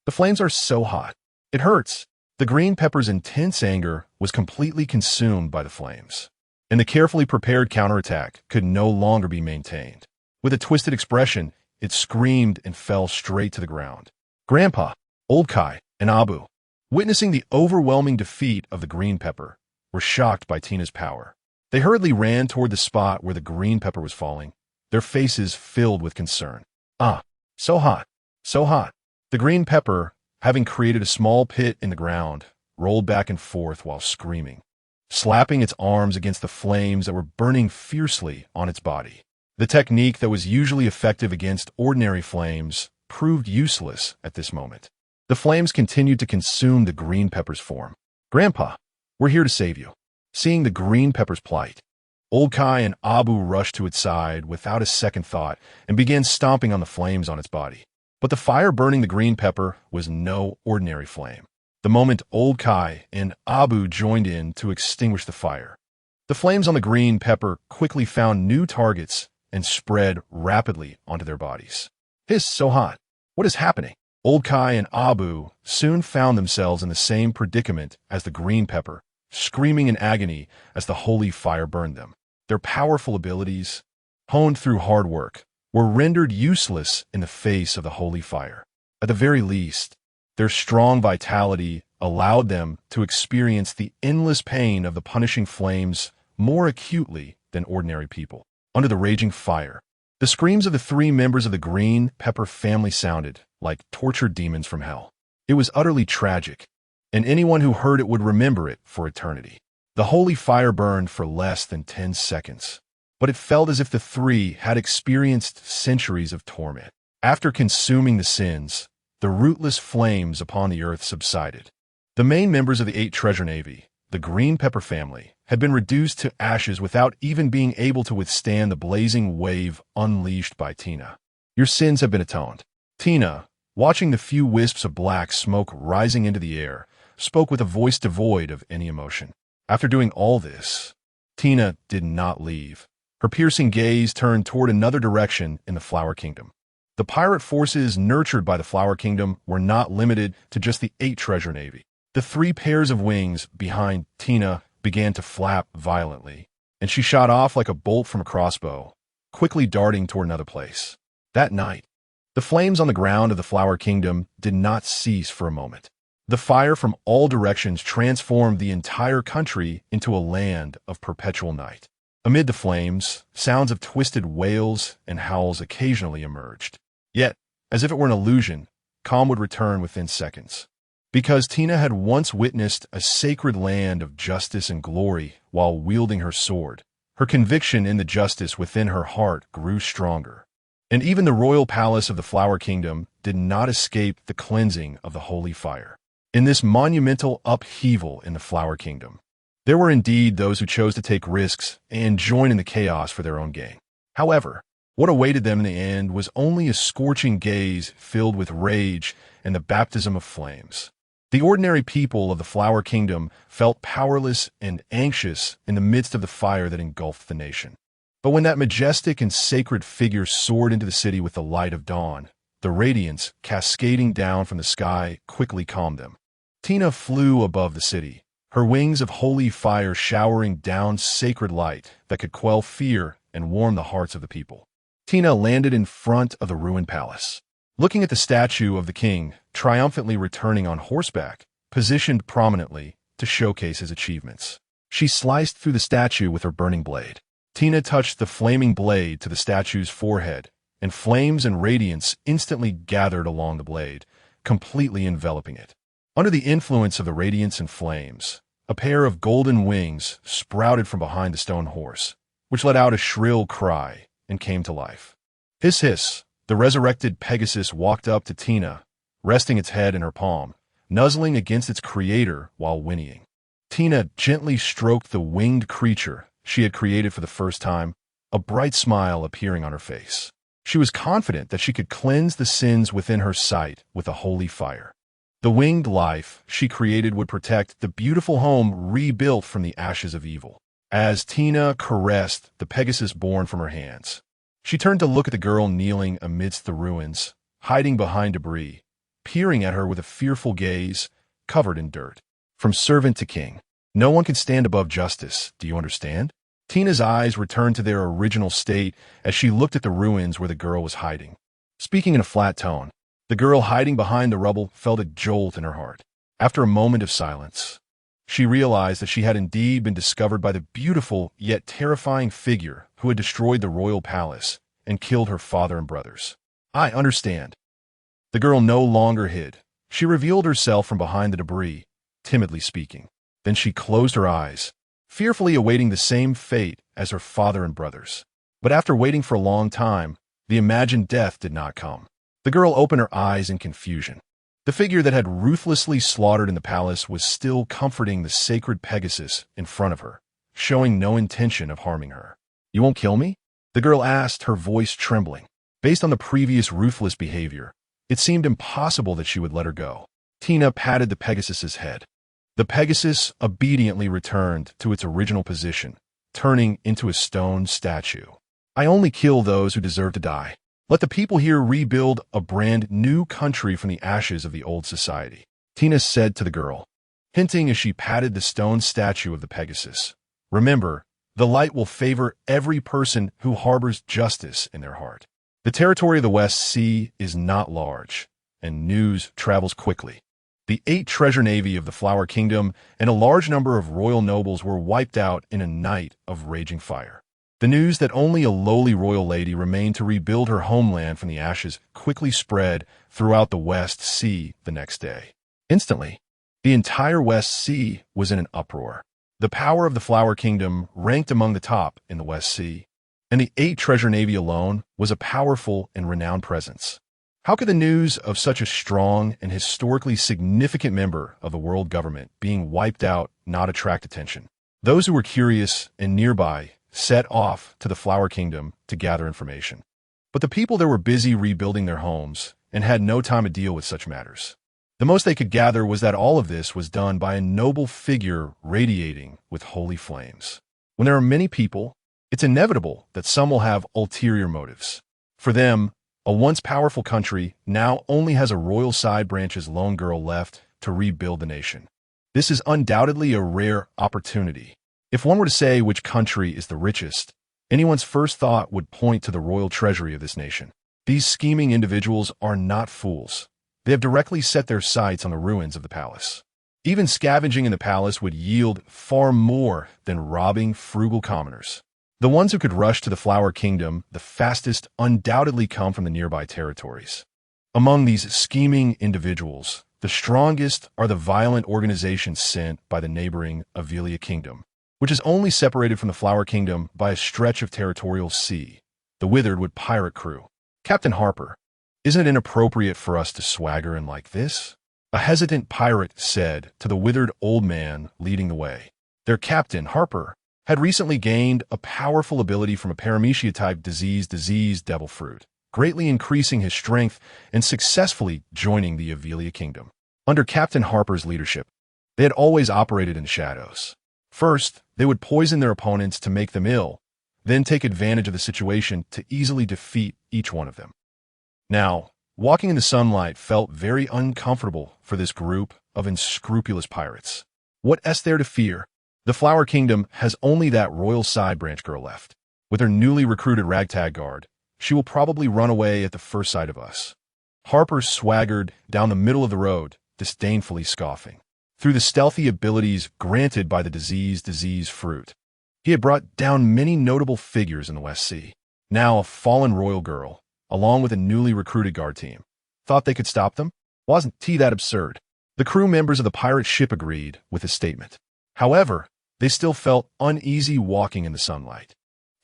The flames are so hot. It hurts. The green pepper's intense anger was completely consumed by the flames, and the carefully prepared counterattack could no longer be maintained. With a twisted expression, it screamed and fell straight to the ground. Grandpa, Old Kai, and Abu, witnessing the overwhelming defeat of the green pepper, were shocked by Tina's power. They hurriedly ran toward the spot where the green pepper was falling, their faces filled with concern. So hot, so hot. The green pepper, having created a small pit in the ground, rolled back and forth while screaming, slapping its arms against the flames that were burning fiercely on its body. The technique that was usually effective against ordinary flames proved useless at this moment. The flames continued to consume the green pepper's form. "Grandpa, we're here to save you." Seeing the green pepper's plight, Old Kai and Abu rushed to its side without a second thought and began stomping on the flames on its body. But the fire burning the green pepper was no ordinary flame. The moment Old Kai and Abu joined in to extinguish the fire, the flames on the green pepper quickly found new targets and spread rapidly onto their bodies. "It's so hot. What is happening?" Old Kai and Abu soon found themselves in the same predicament as the green pepper, screaming in agony as the holy fire burned them. Their powerful abilities, honed through hard work, were rendered useless in the face of the holy fire. At the very least, their strong vitality allowed them to experience the endless pain of the punishing flames more acutely than ordinary people. Under the raging fire, the screams of the three members of the green pepper family sounded like tortured demons from hell. It was utterly tragic, and anyone who heard it would remember it for eternity. The holy fire burned for less than 10 seconds, but it felt as if the three had experienced centuries of torment. After consuming the sins, the rootless flames upon the earth subsided. The main members of the 8 treasure navy, the green pepper family, had been reduced to ashes without even being able to withstand the blazing wave unleashed by Tina. Your sins have been atoned. Tina, watching the few wisps of black smoke rising into the air, spoke with a voice devoid of any emotion. After doing all this, Tina did not leave. Her piercing gaze turned toward another direction in the Flower Kingdom. The pirate forces nurtured by the Flower Kingdom were not limited to just the 8 treasure navy. The 3 pairs of wings behind Tina began to flap violently, and she shot off like a bolt from a crossbow, quickly darting toward another place. That night, the flames on the ground of the Flower Kingdom did not cease for a moment. The fire from all directions transformed the entire country into a land of perpetual night. Amid the flames, sounds of twisted wails and howls occasionally emerged. Yet, as if it were an illusion, calm would return within seconds. Because Tina had once witnessed a sacred land of justice and glory while wielding her sword, her conviction in the justice within her heart grew stronger. And even the royal palace of the Flower Kingdom did not escape the cleansing of the holy fire. In this monumental upheaval in the Flower Kingdom, there were indeed those who chose to take risks and join in the chaos for their own gain. However, what awaited them in the end was only a scorching gaze filled with rage and the baptism of flames. The ordinary people of the Flower Kingdom felt powerless and anxious in the midst of the fire that engulfed the nation. But when that majestic and sacred figure soared into the city with the light of dawn, the radiance cascading down from the sky quickly calmed them. Tina flew above the city, her wings of holy fire showering down sacred light that could quell fear and warm the hearts of the people. Tina landed in front of the ruined palace, looking at the statue of the king, triumphantly returning on horseback, positioned prominently to showcase his achievements. She sliced through the statue with her burning blade. Tina touched the flaming blade to the statue's forehead, and flames and radiance instantly gathered along the blade, completely enveloping it. Under the influence of the radiance and flames, a pair of golden wings sprouted from behind the stone horse, which let out a shrill cry and came to life. Hiss, hiss, the resurrected Pegasus walked up to Tina, resting its head in her palm, nuzzling against its creator while whinnying. Tina gently stroked the winged creature she had created for the first time, a bright smile appearing on her face. She was confident that she could cleanse the sins within her sight with a holy fire. The winged life she created would protect the beautiful home rebuilt from the ashes of evil. As Tina caressed the Pegasus born from her hands, she turned to look at the girl kneeling amidst the ruins, hiding behind debris, peering at her with a fearful gaze, covered in dirt. From servant to king, no one can stand above justice, do you understand? Tina's eyes returned to their original state as she looked at the ruins where the girl was hiding. Speaking in a flat tone, the girl hiding behind the rubble felt a jolt in her heart. After a moment of silence, she realized that she had indeed been discovered by the beautiful yet terrifying figure who had destroyed the royal palace and killed her father and brothers. I understand. The girl no longer hid. She revealed herself from behind the debris, timidly speaking. Then she closed her eyes, fearfully awaiting the same fate as her father and brothers. But after waiting for a long time, the imagined death did not come. The girl opened her eyes in confusion. The figure that had ruthlessly slaughtered in the palace was still comforting the sacred Pegasus in front of her, showing no intention of harming her. You won't kill me? The girl asked, her voice trembling. Based on the previous ruthless behavior, it seemed impossible that she would let her go. Tina patted the Pegasus's head. The Pegasus obediently returned to its original position, turning into a stone statue. I only kill those who deserve to die. Let the people here rebuild a brand new country from the ashes of the old society, Tina said to the girl, hinting as she patted the stone statue of the Pegasus. Remember, the light will favor every person who harbors justice in their heart. The territory of the West Sea is not large, and news travels quickly. The 8 treasure navy of the Flower Kingdom and a large number of royal nobles were wiped out in a night of raging fire. The news that only a lowly royal lady remained to rebuild her homeland from the ashes quickly spread throughout the West Sea the next day. Instantly, the entire West Sea was in an uproar. The power of the Flower Kingdom ranked among the top in the West Sea, and the 8 treasure navy alone was a powerful and renowned presence. How could the news of such a strong and historically significant member of the world government being wiped out not attract attention? Those who were curious and nearby set off to the Flower Kingdom to gather information. But the people there were busy rebuilding their homes and had no time to deal with such matters. The most they could gather was that all of this was done by a noble figure radiating with holy flames. When there are many people, it's inevitable that some will have ulterior motives. For them, a once powerful country now only has a royal side branch's lone girl left to rebuild the nation. This is undoubtedly a rare opportunity. If one were to say which country is the richest, anyone's first thought would point to the royal treasury of this nation. These scheming individuals are not fools. They have directly set their sights on the ruins of the palace. Even scavenging in the palace would yield far more than robbing frugal commoners. The ones who could rush to the Flower Kingdom the fastest undoubtedly come from the nearby territories. Among these scheming individuals, the strongest are the violent organizations sent by the neighboring Avelia Kingdom, which is only separated from the Flower Kingdom by a stretch of territorial sea, the Witheredwood pirate crew. Captain Harper, isn't it inappropriate for us to swagger in like this? A hesitant pirate said to the withered old man leading the way. Their captain, Harper, had recently gained a powerful ability from a paramecia-type disease devil fruit, greatly increasing his strength and successfully joining the Avelia Kingdom. Under Captain Harper's leadership, they had always operated in the shadows. First, they would poison their opponents to make them ill, then take advantage of the situation to easily defeat each one of them. Now, walking in the sunlight felt very uncomfortable for this group of unscrupulous pirates. What's there to fear? The Flower Kingdom has only that royal side branch girl left. With her newly recruited ragtag guard, she will probably run away at the first sight of us. Harper swaggered down the middle of the road, disdainfully scoffing. Through the stealthy abilities granted by the disease fruit, he had brought down many notable figures in the West Sea. Now a fallen royal girl, along with a newly recruited guard team, thought they could stop them? Wasn't that absurd? The crew members of the pirate ship agreed with his statement. However, they still felt uneasy walking in the sunlight,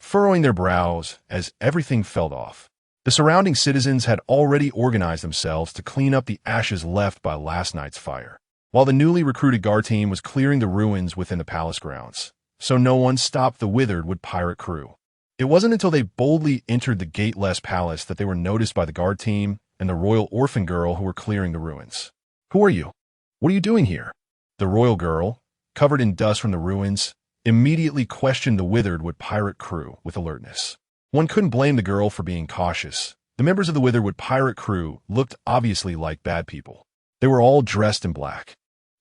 furrowing their brows as everything fell off. The surrounding citizens had already organized themselves to clean up the ashes left by last night's fire, while the newly recruited guard team was clearing the ruins within the palace grounds, so no one stopped the Witheredwood pirate crew. It wasn't until they boldly entered the gateless palace that they were noticed by the guard team and the royal orphan girl who were clearing the ruins. Who are you? What are you doing here? The royal girl, covered in dust from the ruins, immediately questioned the Witheredwood pirate crew with alertness. One couldn't blame the girl for being cautious. The members of the Witheredwood pirate crew looked obviously like bad people. They were all dressed in black,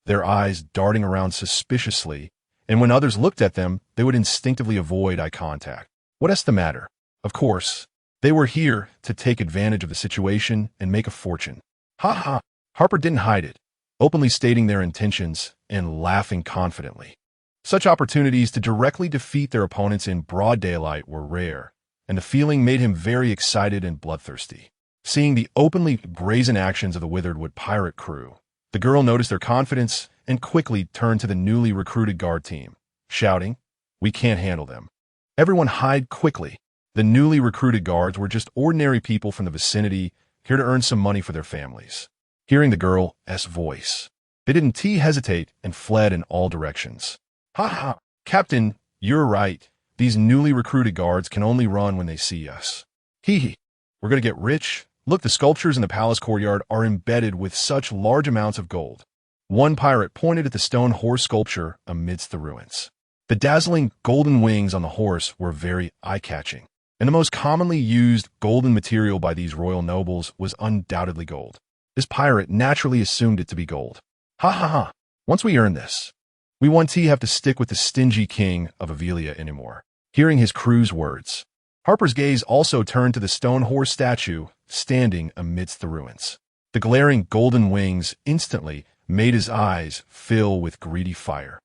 their eyes darting around suspiciously, and when others looked at them, they would instinctively avoid eye contact. What's the matter? Of course, they were here to take advantage of the situation and make a fortune. Ha ha! Harper didn't hide it, openly stating their intentions and laughing confidently. Such opportunities to directly defeat their opponents in broad daylight were rare, and the feeling made him very excited and bloodthirsty. Seeing the openly brazen actions of the Witheredwood pirate crew, the girl noticed their confidence and quickly turned to the newly recruited guard team, shouting, "We can't handle them. Everyone hide quickly." The newly recruited guards were just ordinary people from the vicinity, here to earn some money for their families. Hearing the girl's voice, they didn't hesitate and fled in all directions. Ha ha! Captain, you're right. These newly recruited guards can only run when they see us. Hee hee. We're gonna get rich. Look, the sculptures in the palace courtyard are embedded with such large amounts of gold. One pirate pointed at the stone horse sculpture amidst the ruins. The dazzling golden wings on the horse were very eye-catching. and the most commonly used golden material by these royal nobles was undoubtedly gold. This pirate naturally assumed it to be gold. Ha ha ha. Once we earn this, we won't have to stick with the stingy king of Avelia anymore. Hearing his crew's words, Harper's gaze also turned to the stone horse statue standing amidst the ruins. The glaring golden wings instantly made his eyes fill with greedy fire.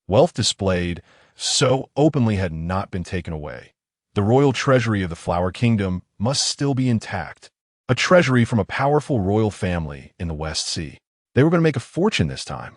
Wealth displayed so openly had not been taken away. The royal treasury of the Flower Kingdom must still be intact. A treasury from a powerful royal family in the West Sea. They were going to make a fortune this time.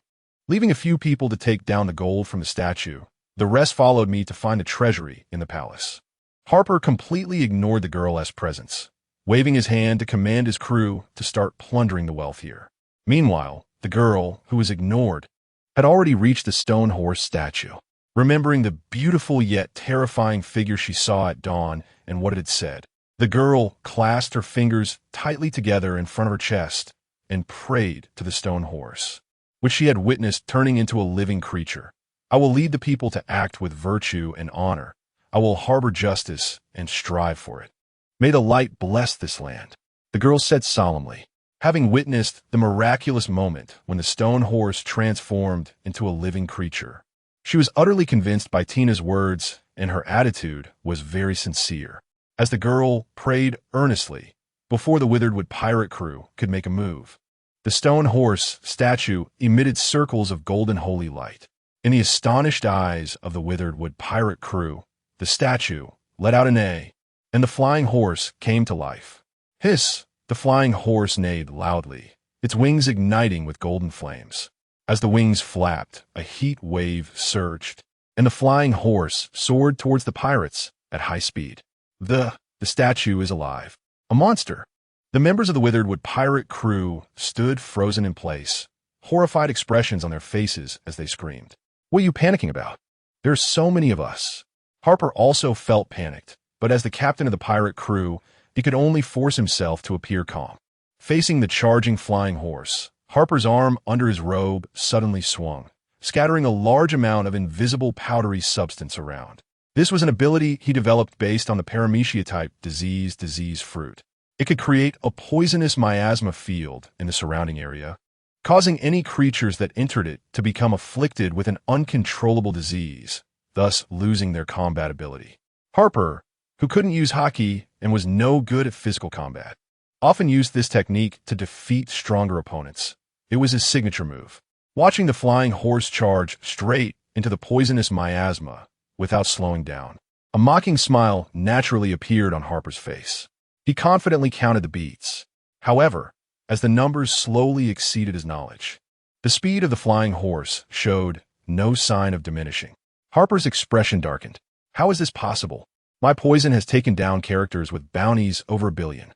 Leaving a few people to take down the gold from the statue, the rest followed me to find the treasury in the palace. Harper completely ignored the girl's presence, waving his hand to command his crew to start plundering the wealth here. Meanwhile, the girl, who was ignored, had already reached the stone horse statue. Remembering the beautiful yet terrifying figure she saw at dawn and what it had said, the girl clasped her fingers tightly together in front of her chest and prayed to the stone horse, which she had witnessed turning into a living creature. I will lead the people to act with virtue and honor. I will harbor justice and strive for it. May the light bless this land, the girl said solemnly, having witnessed the miraculous moment when the stone horse transformed into a living creature. She was utterly convinced by Tina's words, and her attitude was very sincere. As the girl prayed earnestly, before the Witheredwood pirate crew could make a move, the stone horse statue emitted circles of golden holy light. In the astonished eyes of the Witheredwood pirate crew, the statue let out an A, and the flying horse came to life. Hiss! The flying horse neighed loudly, its wings igniting with golden flames. As the wings flapped, a heat wave surged, and the flying horse soared towards the pirates at high speed. The statue is alive. A monster. The members of the Witheredwood pirate crew stood frozen in place, horrified expressions on their faces as they screamed. What are you panicking about? There are so many of us. Harper also felt panicked, but as the captain of the pirate crew, he could only force himself to appear calm. Facing the charging flying horse, Harper's arm under his robe suddenly swung, scattering a large amount of invisible powdery substance around. This was an ability he developed based on the paramecia-type disease fruit. It could create a poisonous miasma field in the surrounding area, causing any creatures that entered it to become afflicted with an uncontrollable disease, thus losing their combat ability. Harper, who couldn't use hockey and was no good at physical combat, often used this technique to defeat stronger opponents. It was his signature move. Watching the flying horse charge straight into the poisonous miasma without slowing down, a mocking smile naturally appeared on Harper's face. He confidently counted the beats. However, as the numbers slowly exceeded his knowledge, the speed of the flying horse showed no sign of diminishing. Harper's expression darkened. How is this possible? My poison has taken down characters with bounties over 1 billion.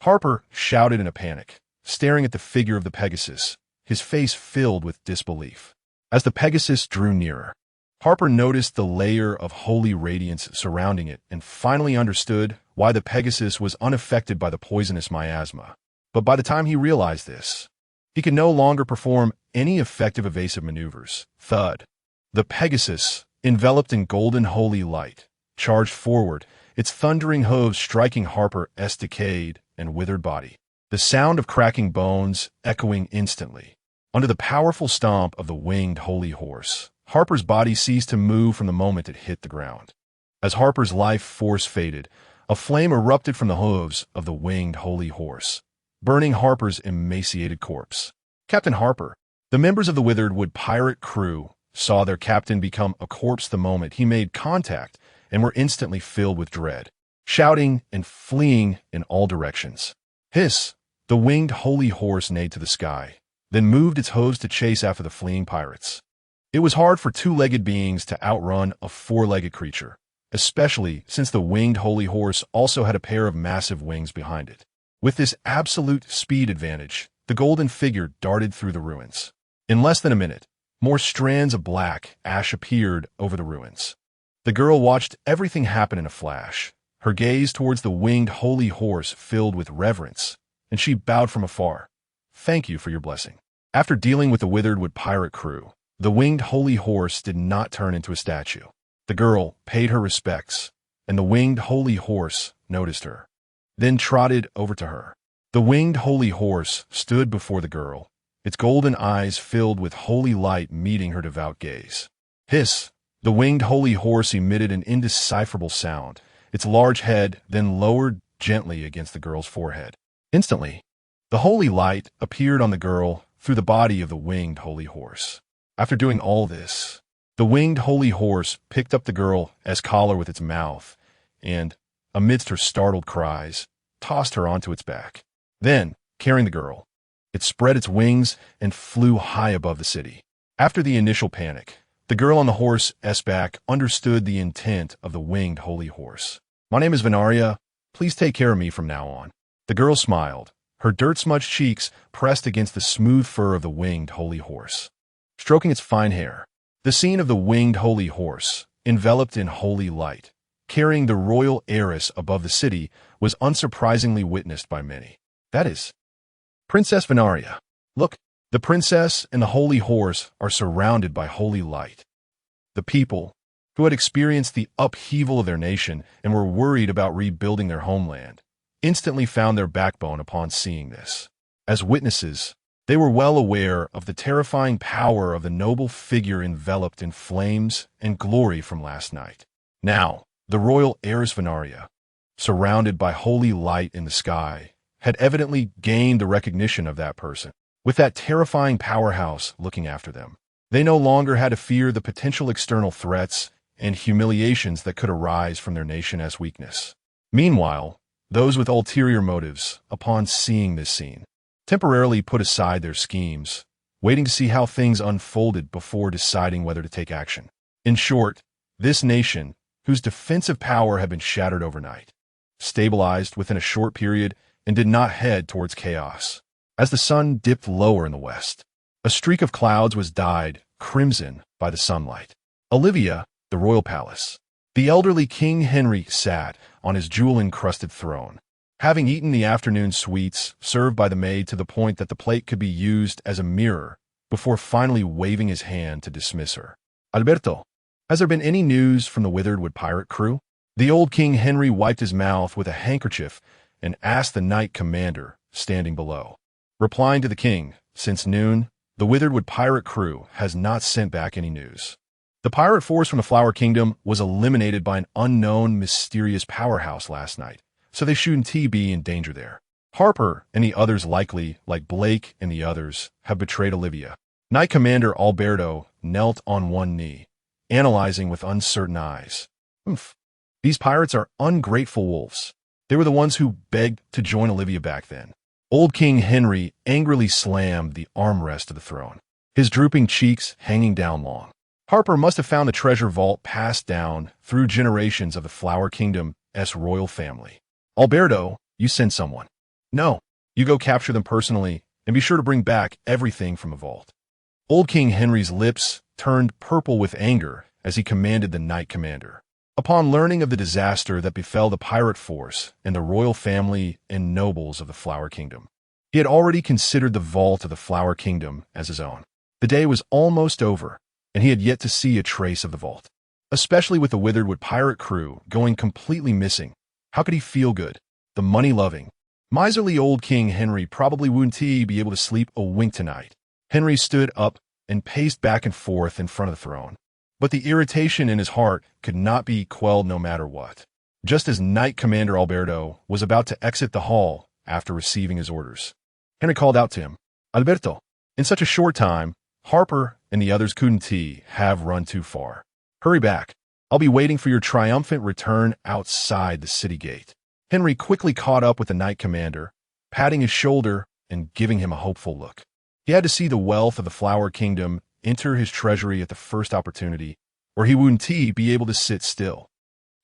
Harper shouted in a panic, staring at the figure of the Pegasus, his face filled with disbelief. As the Pegasus drew nearer, Harper noticed the layer of holy radiance surrounding it and finally understood why the Pegasus was unaffected by the poisonous miasma. But by the time he realized this, he could no longer perform any effective evasive maneuvers. Thud. The Pegasus, enveloped in golden holy light, charged forward, its thundering hooves striking Harper's decayed and withered body. The sound of cracking bones echoing instantly. Under the powerful stomp of the winged holy horse, Harper's body ceased to move from the moment it hit the ground. As Harper's life force faded, a flame erupted from the hooves of the winged holy horse, burning Harper's emaciated corpse. Captain Harper, the members of the Witheredwood pirate crew, saw their captain become a corpse the moment he made contact and were instantly filled with dread, shouting and fleeing in all directions. Hiss! The winged holy horse neighed to the sky, then moved its hooves to chase after the fleeing pirates. It was hard for two-legged beings to outrun a four-legged creature, especially since the winged holy horse also had a pair of massive wings behind it. With this absolute speed advantage, the golden figure darted through the ruins. In less than a minute, more strands of black ash appeared over the ruins. The girl watched everything happen in a flash, her gaze towards the winged holy horse filled with reverence, and she bowed from afar. Thank you for your blessing. After dealing with the Witheredwood pirate crew, the winged holy horse did not turn into a statue. The girl paid her respects, and the winged holy horse noticed her, then trotted over to her. The winged holy horse stood before the girl, its golden eyes filled with holy light meeting her devout gaze. Hiss! The winged holy horse emitted an indecipherable sound, its large head then lowered gently against the girl's forehead. Instantly, the holy light appeared on the girl through the body of the winged holy horse. After doing all this, the winged holy horse picked up the girl's collar with its mouth and, amidst her startled cries, tossed her onto its back. Then, carrying the girl, it spread its wings and flew high above the city. After the initial panic, the girl on the horse's back understood the intent of the winged holy horse. "My name is Venaria. Please take care of me from now on." The girl smiled, her dirt-smudged cheeks pressed against the smooth fur of the winged holy horse. Stroking its fine hair, the scene of the winged holy horse, enveloped in holy light, carrying the royal heiress above the city, was unsurprisingly witnessed by many. That is, Princess Venaria. Look, the princess and the holy horse are surrounded by holy light. The people, who had experienced the upheaval of their nation and were worried about rebuilding their homeland, instantly found their backbone upon seeing this. As witnesses, they were well aware of the terrifying power of the noble figure enveloped in flames and glory from last night. Now, the royal heiress Venaria, surrounded by holy light in the sky, had evidently gained the recognition of that person. With that terrifying powerhouse looking after them, they no longer had to fear the potential external threats and humiliations that could arise from their nation's weakness. Meanwhile, those with ulterior motives, upon seeing this scene, temporarily put aside their schemes, waiting to see how things unfolded before deciding whether to take action. In short, this nation, whose defensive power had been shattered overnight, stabilized within a short period and did not head towards chaos. As the sun dipped lower in the west, a streak of clouds was dyed crimson by the sunlight. Olivia, the royal palace. The elderly King Henry sat on his jewel-encrusted throne, having eaten the afternoon sweets served by the maid to the point that the plate could be used as a mirror before finally waving his hand to dismiss her. "Alberto, has there been any news from the Witheredwood pirate crew?" The old King Henry wiped his mouth with a handkerchief and asked the knight commander standing below. Replying to the king, "Since noon, the Witheredwood pirate crew has not sent back any news. The pirate force from the Flower Kingdom was eliminated by an unknown, mysterious powerhouse last night, so they shouldn't be in danger there. Harper and the others likely, like Blake and the others, have betrayed Olivia." Knight Commander Alberto knelt on one knee, analyzing with uncertain eyes. These pirates are ungrateful wolves. They were the ones who begged to join Olivia back then. Old King Henry angrily slammed the armrest of the throne, his drooping cheeks hanging down long. Harper must have found the treasure vault passed down through generations of the Flower Kingdom's royal family. "Alberto, you send someone." "No, you go capture them personally and be sure to bring back everything from the vault." Old King Henry's lips turned purple with anger as he commanded the knight commander. Upon learning of the disaster that befell the pirate force and the royal family and nobles of the Flower Kingdom, he had already considered the vault of the Flower Kingdom as his own. The day was almost over, and he had yet to see a trace of the vault. Especially with the Witheredwood pirate crew going completely missing, how could he feel good? The money-loving, miserly old King Henry probably wouldn't be able to sleep a wink tonight. Henry stood up and paced back and forth in front of the throne. But the irritation in his heart could not be quelled no matter what. Just as Knight Commander Alberto was about to exit the hall after receiving his orders, Henry called out to him, "Alberto, in such a short time, Harper and the others couldn't have run too far. Hurry back. I'll be waiting for your triumphant return outside the city gate." Henry quickly caught up with the Knight Commander, patting his shoulder and giving him a hopeful look. He had to see the wealth of the Flower Kingdom enter his treasury at the first opportunity, or he wouldn't be able to sit still.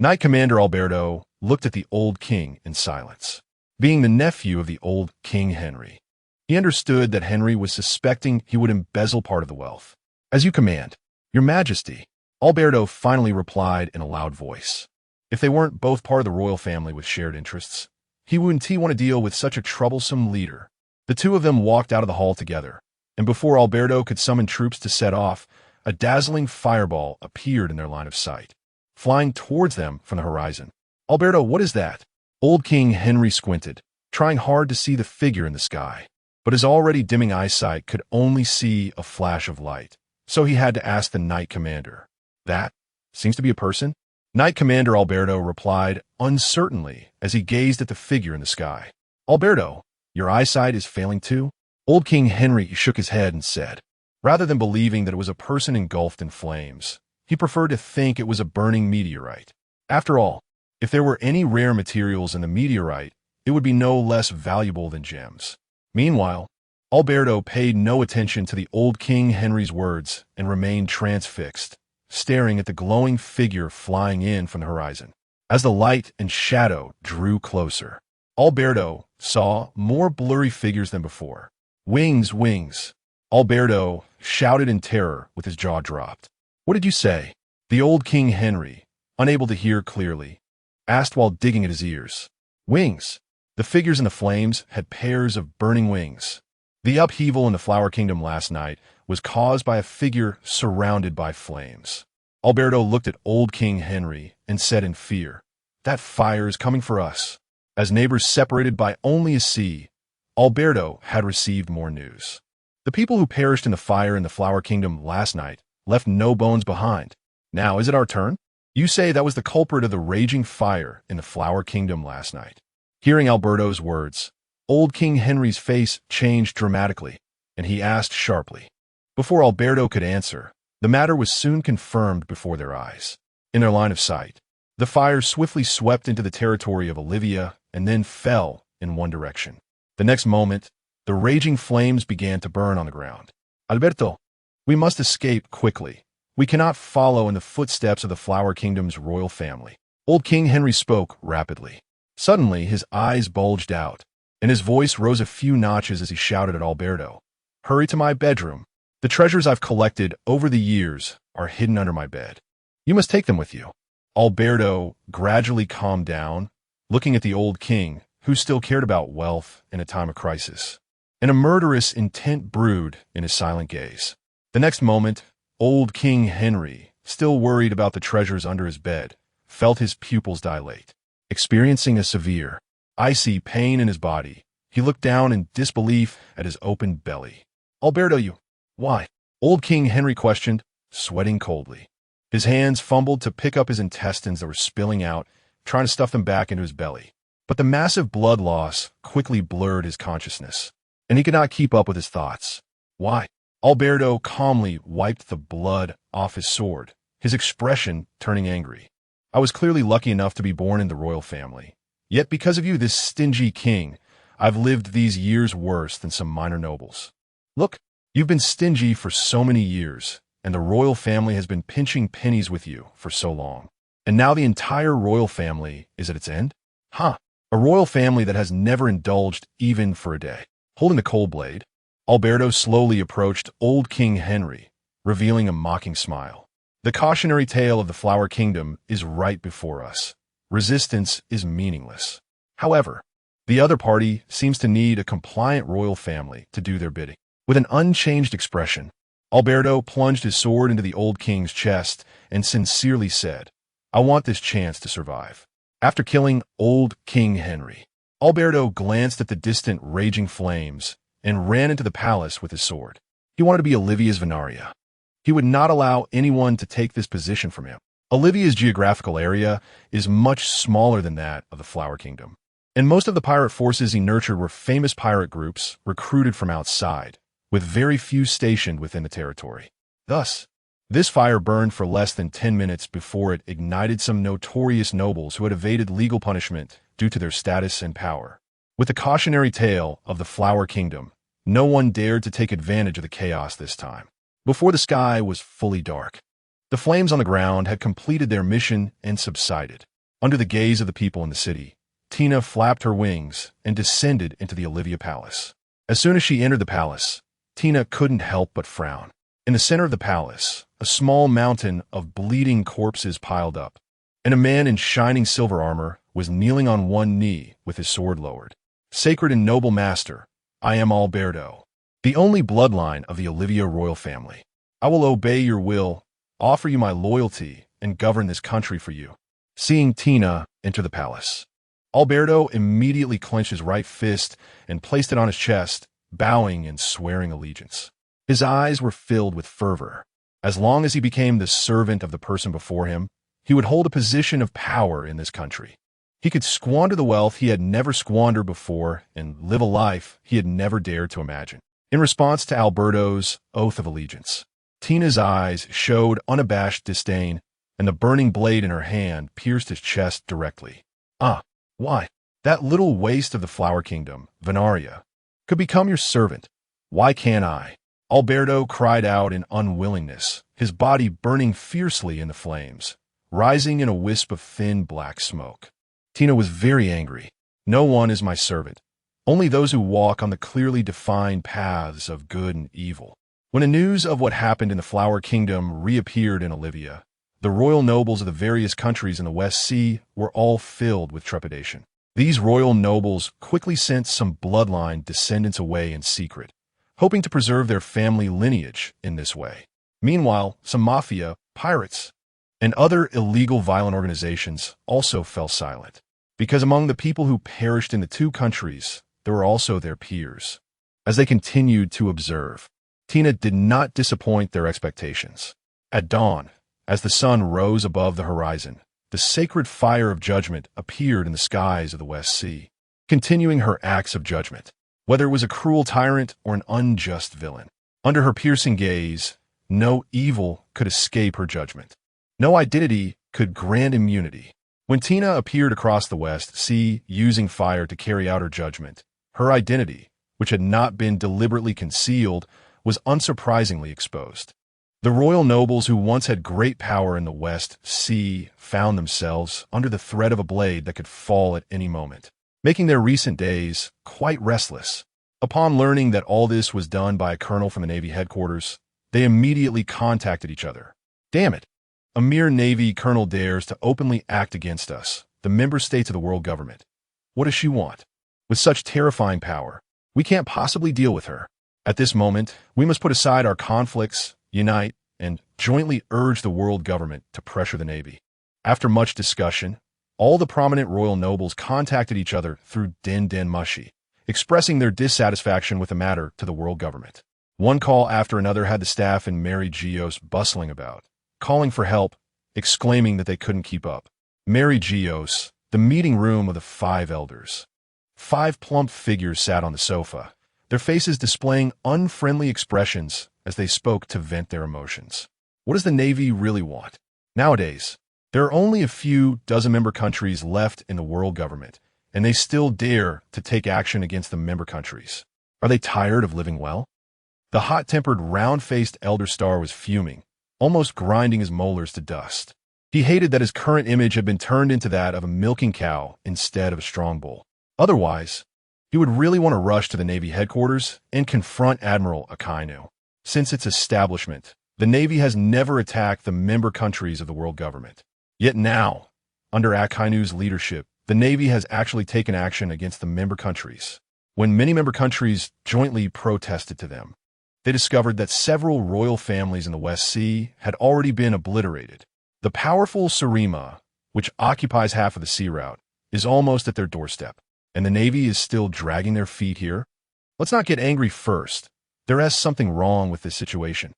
Knight Commander Alberto looked at the old king in silence. Being the nephew of the old King Henry, he understood that Henry was suspecting he would embezzle part of the wealth. "As you command, Your Majesty," Alberto finally replied in a loud voice. If they weren't both part of the royal family with shared interests, he wouldn't want to deal with such a troublesome leader. The two of them walked out of the hall together, and before Alberto could summon troops to set off, a dazzling fireball appeared in their line of sight. flying towards them from the horizon. Alberto, what is that? Old King Henry squinted, trying hard to see the figure in the sky. But his already dimming eyesight could only see a flash of light, so he had to ask the Knight Commander. That seems to be a person? Knight Commander Alberto replied uncertainly as he gazed at the figure in the sky. Alberto, your eyesight is failing too? Old King Henry shook his head and said, rather than believing that it was a person engulfed in flames, he preferred to think it was a burning meteorite. After all, if there were any rare materials in the meteorite, it would be no less valuable than gems. Meanwhile, Alberto paid no attention to the old King Henry's words and remained transfixed, staring at the glowing figure flying in from the horizon. As the light and shadow drew closer, Alberto saw more blurry figures than before. Wings, wings! Alberto shouted in terror with his jaw dropped. What did you say? The old King Henry, unable to hear clearly, asked while digging at his ears. Wings! The figures in the flames had pairs of burning wings. The upheaval in the Flower Kingdom last night was caused by a figure surrounded by flames. Alberto looked at old King Henry and said in fear, that fire is coming for us. As neighbors separated by only a sea, Alberto had received more news. The people who perished in the fire in the Flower Kingdom last night left no bones behind. Now is it our turn? You say that was the culprit of the raging fire in the Flower Kingdom last night. Hearing Alberto's words, old King Henry's face changed dramatically, and he asked sharply. Before Alberto could answer, the matter was soon confirmed before their eyes. In their line of sight, the fire swiftly swept into the territory of Olivia and then fell in one direction. The next moment, the raging flames began to burn on the ground. Alberto, we must escape quickly. We cannot follow in the footsteps of the Flower Kingdom's royal family. Old King Henry spoke rapidly. Suddenly, his eyes bulged out, and his voice rose a few notches as he shouted at Alberto. Hurry to my bedroom. The treasures I've collected over the years are hidden under my bed. You must take them with you. Alberto gradually calmed down, looking at the old king, who still cared about wealth in a time of crisis. And a murderous intent brewed in his silent gaze. The next moment, old King Henry, still worried about the treasures under his bed, felt his pupils dilate. Experiencing a severe, icy pain in his body, he looked down in disbelief at his open belly. Alberto, you... Why? Old King Henry questioned, sweating coldly. His hands fumbled to pick up his intestines that were spilling out, trying to stuff them back into his belly. But the massive blood loss quickly blurred his consciousness, and he could not keep up with his thoughts. Why? Alberto calmly wiped the blood off his sword, his expression turning angry. I was clearly lucky enough to be born in the royal family. Yet because of you, this stingy king, I've lived these years worse than some minor nobles. Look, you've been stingy for so many years, and the royal family has been pinching pennies with you for so long. And now the entire royal family is at its end? Huh. A royal family that has never indulged even for a day. Holding the cold blade, Alberto slowly approached old King Henry, revealing a mocking smile. The cautionary tale of the Flower Kingdom is right before us. Resistance is meaningless. However, the other party seems to need a compliant royal family to do their bidding. With an unchanged expression, Alberto plunged his sword into the old king's chest and sincerely said, I want this chance to survive. After killing old King Henry, Alberto glanced at the distant raging flames and ran into the palace with his sword. He wanted to be Olivia's Venaria. He would not allow anyone to take this position from him. Olivia's geographical area is much smaller than that of the Flower Kingdom, and most of the pirate forces he nurtured were famous pirate groups recruited from outside, with very few stationed within the territory. Thus, this fire burned for less than 10 minutes before it ignited some notorious nobles who had evaded legal punishment due to their status and power. With the cautionary tale of the Flower Kingdom, no one dared to take advantage of the chaos this time. Before the sky was fully dark, the flames on the ground had completed their mission and subsided. Under the gaze of the people in the city, Tina flapped her wings and descended into the Olivia Palace. As soon as she entered the palace, Tina couldn't help but frown. In the center of the palace, a small mountain of bleeding corpses piled up, and a man in shining silver armor was kneeling on one knee with his sword lowered. Sacred and noble master, I am Alberto, the only bloodline of the Olivia royal family. I will obey your will offer you my loyalty, and govern this country for you." Seeing Tina enter the palace, Alberto immediately clenched his right fist and placed it on his chest, bowing and swearing allegiance. His eyes were filled with fervor. As long as he became the servant of the person before him, he would hold a position of power in this country. He could squander the wealth he had never squandered before and live a life he had never dared to imagine. In response to Alberto's oath of allegiance, Tina's eyes showed unabashed disdain, and the burning blade in her hand pierced his chest directly. Why? That little waste of the Flower Kingdom, Venaria, could become your servant. Why can't I? Alberto cried out in unwillingness, his body burning fiercely in the flames, rising in a wisp of thin black smoke. Tina was very angry. "No one is my servant. Only those who walk on the clearly defined paths of good and evil." When the news of what happened in the Flower Kingdom reappeared in Olivia, the royal nobles of the various countries in the West Sea were all filled with trepidation. These royal nobles quickly sent some bloodline descendants away in secret, hoping to preserve their family lineage in this way. Meanwhile, some mafia, pirates, and other illegal violent organizations also fell silent, because among the people who perished in the two countries, there were also their peers. As they continued to observe, Tina did not disappoint their expectations. At dawn, as the sun rose above the horizon, the sacred fire of judgment appeared in the skies of the West Sea, continuing her acts of judgment, whether it was a cruel tyrant or an unjust villain. Under her piercing gaze, no evil could escape her judgment. No identity could grant immunity. When Tina appeared across the West Sea using fire to carry out her judgment, her identity, which had not been deliberately concealed, was unsurprisingly exposed. The royal nobles who once had great power in the West Sea found themselves under the threat of a blade that could fall at any moment, making their recent days quite restless. Upon learning that all this was done by a colonel from the Navy headquarters, they immediately contacted each other. "Damn it! A mere Navy colonel dares to openly act against us, the member states of the world government. What does she want? With such terrifying power, we can't possibly deal with her. At this moment, we must put aside our conflicts, unite, and jointly urge the world government to pressure the Navy." After much discussion, all the prominent royal nobles contacted each other through Den Mushi, expressing their dissatisfaction with the matter to the world government. One call after another had the staff in Mary Geos bustling about, calling for help, exclaiming that they couldn't keep up. Mary Geos, the meeting room of the 5 elders. 5 plump figures sat on the sofa, their faces displaying unfriendly expressions as they spoke to vent their emotions. What does the Navy really want? Nowadays, there are only a few dozen member countries left in the world government, and they still dare to take action against the member countries. Are they tired of living well? The hot-tempered, round-faced Elder Star was fuming, almost grinding his molars to dust. He hated that his current image had been turned into that of a milking cow instead of a strong bull. Otherwise, he would really want to rush to the Navy headquarters and confront Admiral Akainu. Since its establishment, the Navy has never attacked the member countries of the world government. Yet now, under Akainu's leadership, the Navy has actually taken action against the member countries. When many member countries jointly protested to them, they discovered that several royal families in the West Sea had already been obliterated. The powerful Surima, which occupies half of the sea route, is almost at their doorstep, and the Navy is still dragging their feet here. Let's not get angry first. There is something wrong with this situation.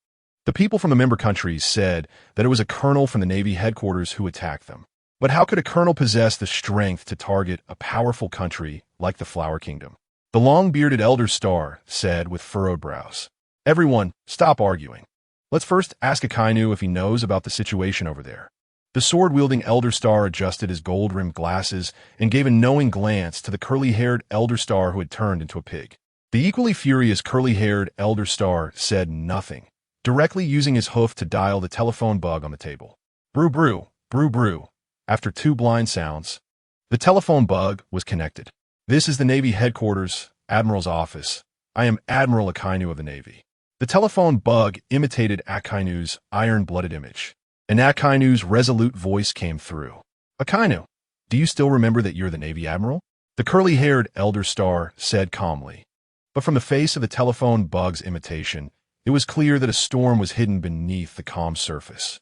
The people from the member countries said that it was a colonel from the Navy headquarters who attacked them. But how could a colonel possess the strength to target a powerful country like the Flower Kingdom? The long-bearded Elder Star said with furrowed brows. "Everyone, stop arguing. Let's first ask Akainu if he knows about the situation over there." The sword-wielding Elder Star adjusted his gold-rimmed glasses and gave a knowing glance to the curly-haired Elder Star who had turned into a pig. The equally furious curly-haired Elder Star said nothing, directly using his hoof to dial the telephone bug on the table. Brew, brew, brew, brew. After 2 blind sounds, the telephone bug was connected. "This is the Navy headquarters, Admiral's office. I am Admiral Akainu of the Navy." The telephone bug imitated Akainu's iron-blooded image, and Akainu's resolute voice came through. "Akainu, do you still remember that you're the Navy Admiral?" The curly-haired Elder Star said calmly. But from the face of the telephone bug's imitation, it was clear that a storm was hidden beneath the calm surface.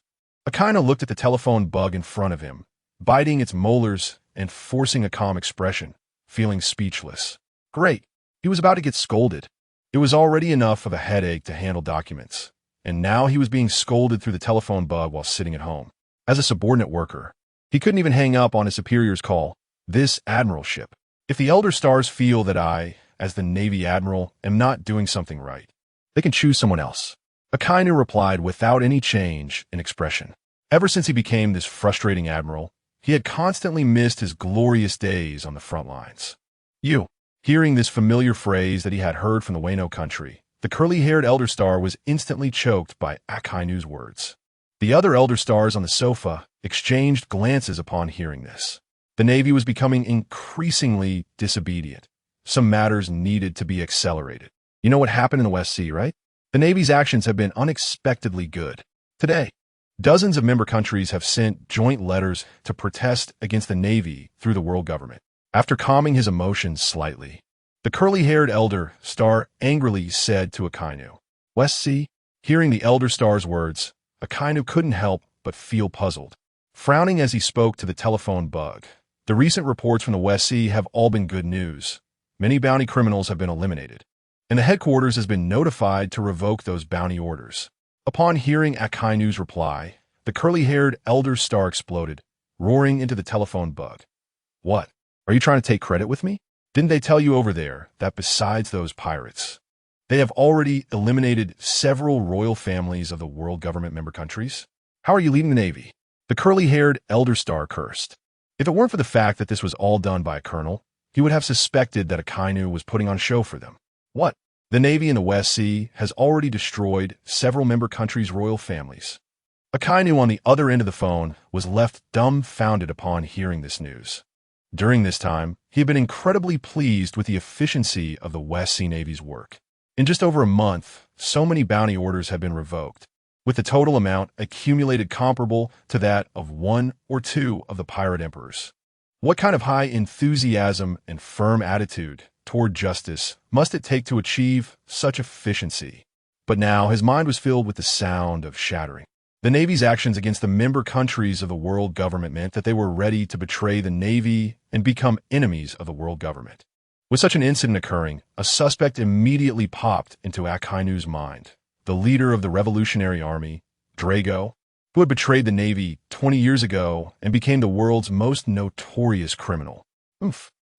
Akainu looked at the telephone bug in front of him, biting its molars and forcing a calm expression, feeling speechless. Great. He was about to get scolded. It was already enough of a headache to handle documents, and now he was being scolded through the telephone bug while sitting at home. As a subordinate worker, he couldn't even hang up on his superior's call. This admiralship. If the Elder Stars feel that I, as the Navy Admiral, am not doing something right, they can choose someone else. Akainu replied without any change in expression. Ever since he became this frustrating admiral, he had constantly missed his glorious days on the front lines. You. Hearing this familiar phrase that he had heard from the Wano country, the curly-haired Elder Star was instantly choked by Akainu's words. The other Elder Stars on the sofa exchanged glances upon hearing this. The Navy was becoming increasingly disobedient. Some matters needed to be accelerated. You know what happened in the West Sea, right? The Navy's actions have been unexpectedly good. Today, dozens of member countries have sent joint letters to protest against the Navy through the world government. After calming his emotions slightly, the curly-haired Elder Star angrily said to Akainu, West Sea? Hearing the Elder Star's words, Akainu couldn't help but feel puzzled. Frowning as he spoke to the telephone bug, the recent reports from the West Sea have all been good news. Many bounty criminals have been eliminated, and the headquarters has been notified to revoke those bounty orders. Upon hearing Akainu's reply, the curly-haired Elder Star exploded, roaring into the telephone bug. What? Are you trying to take credit with me? Didn't they tell you over there that besides those pirates, they have already eliminated several royal families of the world government member countries? How are you leaving the Navy? The curly-haired Elder Star cursed. If it weren't for the fact that this was all done by a colonel, he would have suspected that Akainu was putting on a show for them. What? The Navy in the West Sea has already destroyed several member countries' royal families. Akainu on the other end of the phone was left dumbfounded upon hearing this news. During this time, he had been incredibly pleased with the efficiency of the West Sea Navy's work. In just over a month, so many bounty orders had been revoked, with the total amount accumulated comparable to that of one or two of the pirate emperors. What kind of high enthusiasm and firm attitude toward justice must it take to achieve such efficiency? But now his mind was filled with the sound of shattering. The Navy's actions against the member countries of the world government meant that they were ready to betray the Navy and become enemies of the world government. With such an incident occurring, a suspect immediately popped into Akainu's mind. The leader of the Revolutionary Army, Drago, who had betrayed the Navy 20 years ago and became the world's most notorious criminal.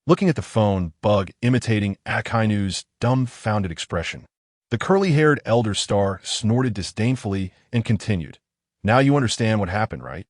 Looking at the phone bug imitating Akainu's dumbfounded expression, the curly-haired Elder Star snorted disdainfully and continued. Now you understand what happened, right?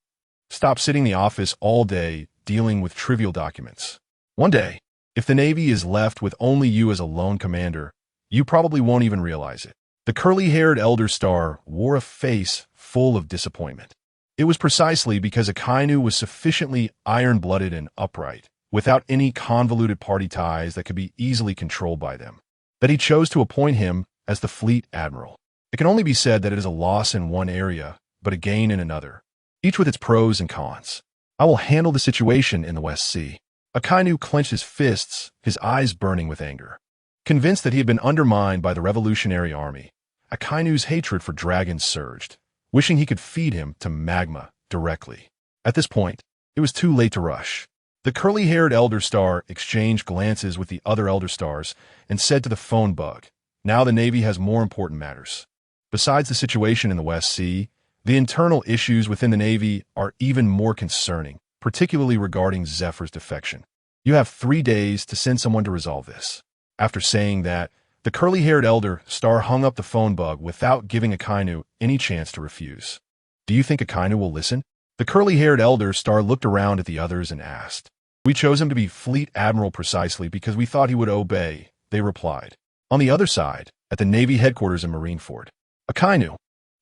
Stop sitting in the office all day dealing with trivial documents. One day, if the Navy is left with only you as a lone commander, you probably won't even realize it. The curly-haired Elder Star wore a face full of disappointment. It was precisely because Akainu was sufficiently iron-blooded and upright, without any convoluted party ties that could be easily controlled by them, that he chose to appoint him as the Fleet Admiral. It can only be said that it is a loss in one area, but a gain in another, each with its pros and cons. I will handle the situation in the West Sea. Akainu clenched his fists, his eyes burning with anger. Convinced that he had been undermined by the Revolutionary Army, Akainu's hatred for dragons surged, wishing he could feed him to magma directly. At this point, it was too late to rush. The curly-haired Elder Star exchanged glances with the other Elder Stars and said to the phone bug, Now the Navy has more important matters. Besides the situation in the West Sea, the internal issues within the Navy are even more concerning, particularly regarding Zephyr's defection. You have 3 days to send someone to resolve this. After saying that, the curly-haired Elder Star hung up the phone bug without giving Akainu any chance to refuse. Do you think Akainu will listen? The curly-haired Elder Star looked around at the others and asked. We chose him to be Fleet Admiral precisely because we thought he would obey, they replied. On the other side, at the Navy headquarters in Marineford, Akainu,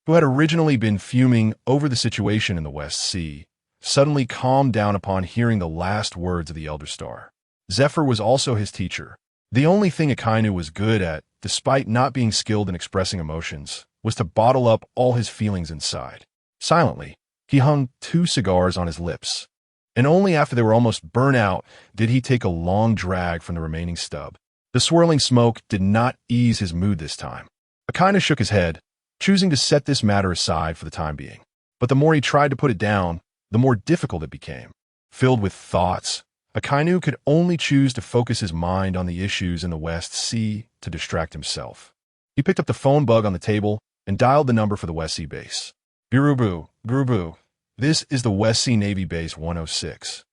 who had originally been fuming over the situation in the West Sea, suddenly calmed down upon hearing the last words of the Elder Star. Zephyr was also his teacher. The only thing Akainu was good at, despite not being skilled in expressing emotions, was to bottle up all his feelings inside. Silently, he hung 2 cigars on his lips, and only after they were almost burnt out did he take a long drag from the remaining stub. The swirling smoke did not ease his mood this time. Akainu shook his head, choosing to set this matter aside for the time being. But the more he tried to put it down, the more difficult it became. Filled with thoughts, Akainu could only choose to focus his mind on the issues in the West Sea to distract himself. He picked up the phone bug on the table and dialed the number for the West Sea base. Gurubu, this is the West Sea Navy Base 106.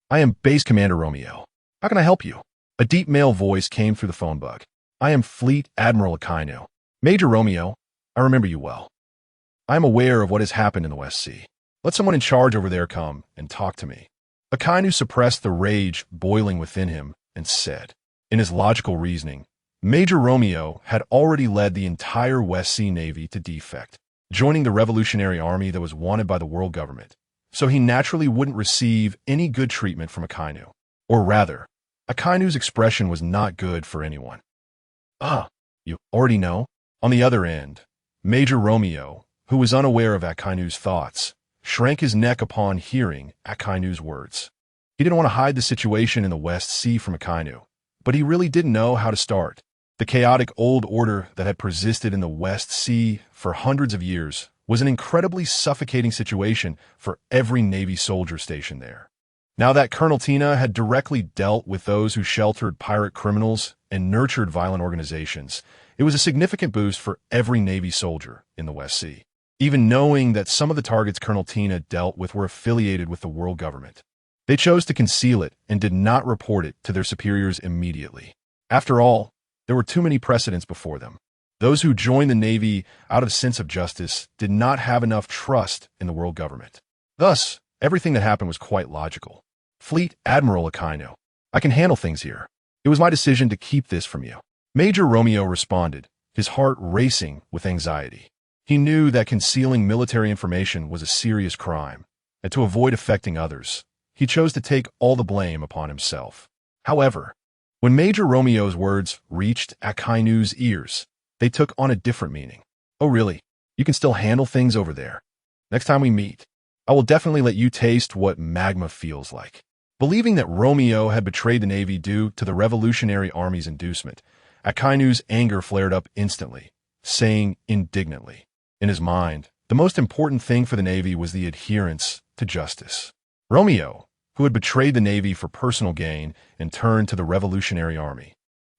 I am Base Commander Romeo. How can I help you? A deep male voice came through the phone bug. I am Fleet Admiral Akainu. Major Romeo, I remember you well. I am aware of what has happened in the West Sea. Let someone in charge over there come and talk to me. Akainu suppressed the rage boiling within him and said, in his logical reasoning, Major Romeo had already led the entire West Sea Navy to defect, joining the Revolutionary Army that was wanted by the world government, so he naturally wouldn't receive any good treatment from Akainu. Or rather, Akainu's expression was not good for anyone. You already know? On the other end, Major Romeo, who was unaware of Akainu's thoughts, shrank his neck upon hearing Akainu's words. He didn't want to hide the situation in the West Sea from Akainu, but he really didn't know how to start. The chaotic old order that had persisted in the West Sea for hundreds of years was an incredibly suffocating situation for every Navy soldier stationed there. Now that Colonel Tina had directly dealt with those who sheltered pirate criminals and nurtured violent organizations, it was a significant boost for every Navy soldier in the West Sea, even knowing that some of the targets Colonel Tina dealt with were affiliated with the world government. They chose to conceal it and did not report it to their superiors immediately. After all, there were too many precedents before them. Those who joined the Navy out of sense of justice did not have enough trust in the world government. Thus, everything that happened was quite logical. Fleet Admiral Akainu, I can handle things here. It was my decision to keep this from you. Major Romeo responded, his heart racing with anxiety. He knew that concealing military information was a serious crime, and to avoid affecting others, he chose to take all the blame upon himself. However, when Major Romeo's words reached Akainu's ears, they took on a different meaning. Oh really? You can still handle things over there. Next time we meet, I will definitely let you taste what magma feels like. Believing that Romeo had betrayed the Navy due to the Revolutionary Army's inducement, Akainu's anger flared up instantly, saying indignantly, in his mind, the most important thing for the Navy was the adherence to justice. Romeo, who had betrayed the Navy for personal gain and turned to the Revolutionary Army,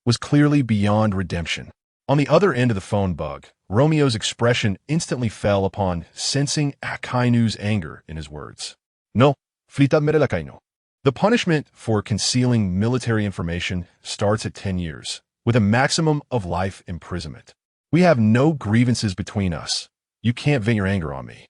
was clearly beyond redemption. On the other end of the phone bug, Romeo's expression instantly fell upon sensing Akainu's anger in his words. No, Fleet Admiral Akainu. The punishment for concealing military information starts at 10 years, with a maximum of life imprisonment. We have no grievances between us. You can't vent your anger on me.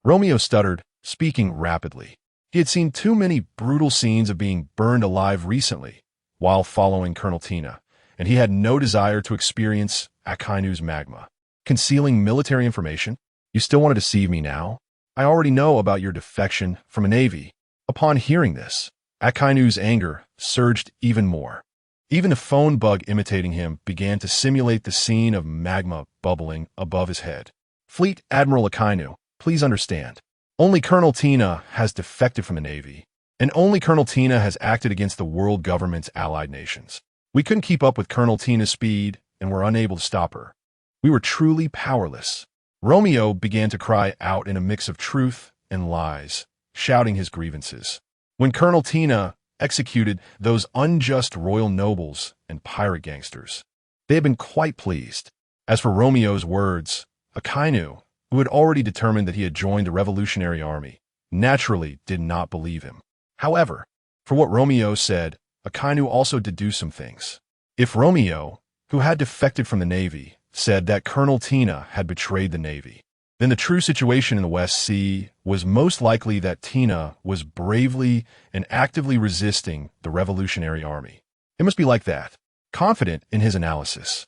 Romeo stuttered, speaking rapidly. He had seen too many brutal scenes of being burned alive recently while following Colonel Tina, and he had no desire to experience Akainu's magma. Concealing military information? You still want to deceive me now? I already know about your defection from a Navy. Upon hearing this, Akainu's anger surged even more. Even the phone bug imitating him began to simulate the scene of magma bubbling above his head. Fleet Admiral Akainu, please understand. Only Colonel Tina has defected from the Navy, and only Colonel Tina has acted against the world government's allied nations. We couldn't keep up with Colonel Tina's speed and were unable to stop her. We were truly powerless. Romeo began to cry out in a mix of truth and lies, shouting his grievances. When Colonel Tina executed those unjust royal nobles and pirate gangsters, they had been quite pleased. As for Romeo's words, Akainu, who had already determined that he had joined the Revolutionary Army, naturally did not believe him. However, for what Romeo said, Akainu also deduced some things. If Romeo, who had defected from the Navy, said that Colonel Tina had betrayed the Navy, then the true situation in the West Sea was most likely that Tina was bravely and actively resisting the Revolutionary Army. It must be like that. Confident in his analysis,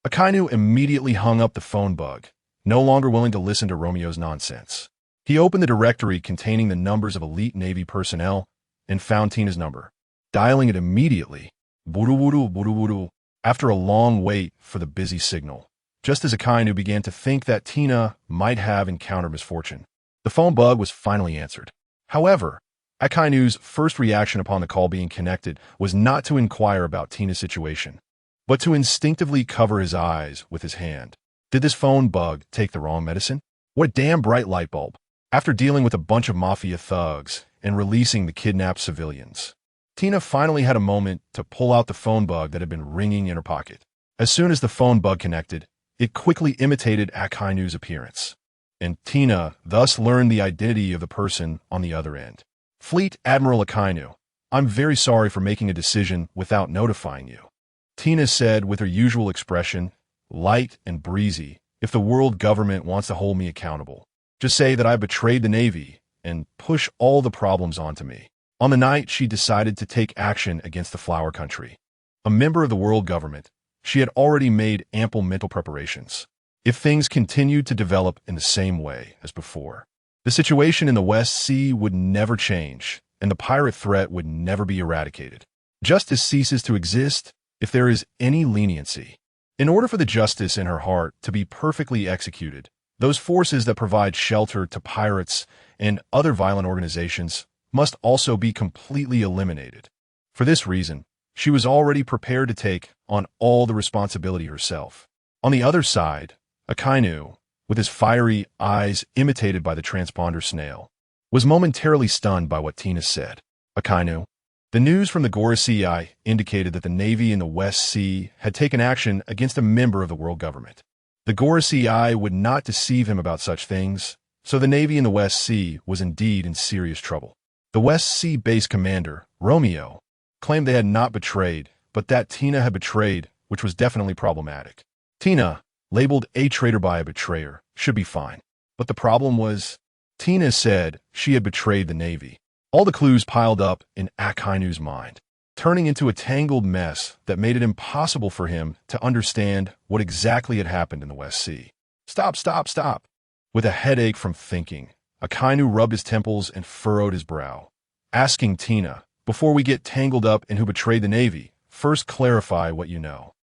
Akainu immediately hung up the phone bug, no longer willing to listen to Romeo's nonsense. He opened the directory containing the numbers of elite Navy personnel and found Tina's number. Dialing it immediately, buru-buru, after a long wait for the busy signal, just as Akainu began to think that Tina might have encountered misfortune. The phone bug was finally answered. However, Akainu's first reaction upon the call being connected was not to inquire about Tina's situation, but to instinctively cover his eyes with his hand. Did this phone bug take the wrong medicine? What a damn bright light bulb. After dealing with a bunch of mafia thugs and releasing the kidnapped civilians, Tina finally had a moment to pull out the phone bug that had been ringing in her pocket. As soon as the phone bug connected, it quickly imitated Akainu's appearance, and Tina thus learned the identity of the person on the other end. Fleet Admiral Akainu, I'm very sorry for making a decision without notifying you, Tina said with her usual expression, light and breezy. If the world government wants to hold me accountable, just say that I betrayed the Navy and push all the problems onto me. On the night she decided to take action against the Flower Country, a member of the world government, she had already made ample mental preparations. If things continued to develop in the same way as before, the situation in the West Sea would never change, and the pirate threat would never be eradicated. Justice ceases to exist if there is any leniency. In order for the justice in her heart to be perfectly executed, those forces that provide shelter to pirates and other violent organizations must also be completely eliminated. For this reason, she was already prepared to take on all the responsibility herself. On the other side, Akainu, with his fiery eyes imitated by the transponder snail, was momentarily stunned by what Tina said. Akainu, the news from the Gorasii indicated that the Navy in the West Sea had taken action against a member of the world government. The Gorasii would not deceive him about such things, so the Navy in the West Sea was indeed in serious trouble. The West Sea base commander, Romeo, claimed they had not betrayed, but that Tina had betrayed, which was definitely problematic. Tina, labeled a traitor by a betrayer, should be fine. But the problem was, Tina said she had betrayed the Navy. All the clues piled up in Akainu's mind, turning into a tangled mess that made it impossible for him to understand what exactly had happened in the West Sea. Stop, stop, stop. With a headache from thinking, Akainu rubbed his temples and furrowed his brow, asking Tina, before we get tangled up in who betrayed the Navy, first clarify what you know.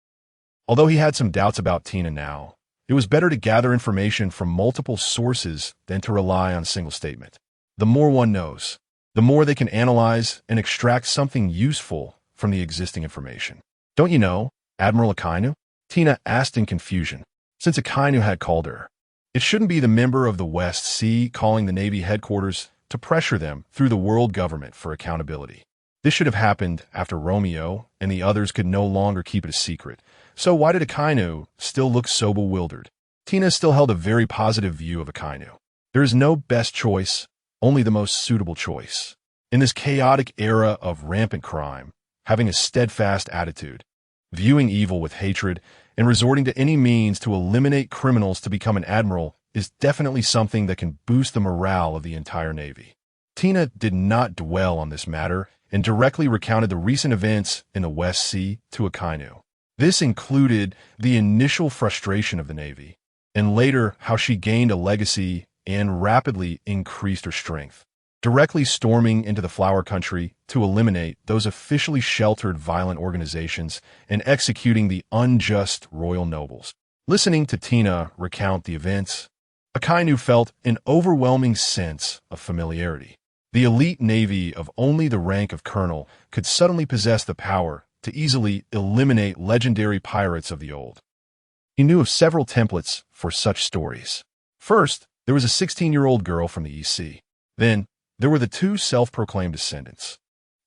Although he had some doubts about Tina now, it was better to gather information from multiple sources than to rely on a single statement. The more one knows, the more they can analyze and extract something useful from the existing information. Don't you know, Admiral Akainu? Tina asked in confusion, since Akainu had called her. It shouldn't be the member of the West Sea calling the Navy headquarters to pressure them through the world government for accountability. This should have happened after Romeo and the others could no longer keep it a secret. So why did Akainu still look so bewildered? Tina still held a very positive view of Akainu. There is no best choice, only the most suitable choice. In this chaotic era of rampant crime, having a steadfast attitude, viewing evil with hatred, and resorting to any means to eliminate criminals to become an admiral is definitely something that can boost the morale of the entire Navy. Tina did not dwell on this matter and directly recounted the recent events in the West Sea to Akainu. This included the initial frustration of the Navy, and later how she gained a legacy and rapidly increased her strength, directly storming into the Flower Country to eliminate those officially sheltered violent organizations and executing the unjust royal nobles. Listening to Tina recount the events, Akainu felt an overwhelming sense of familiarity. The elite navy of only the rank of colonel could suddenly possess the power to easily eliminate legendary pirates of the old. He knew of several templates for such stories. First, there was a 16-year-old girl from the East Sea. Then, there were the two self-proclaimed descendants,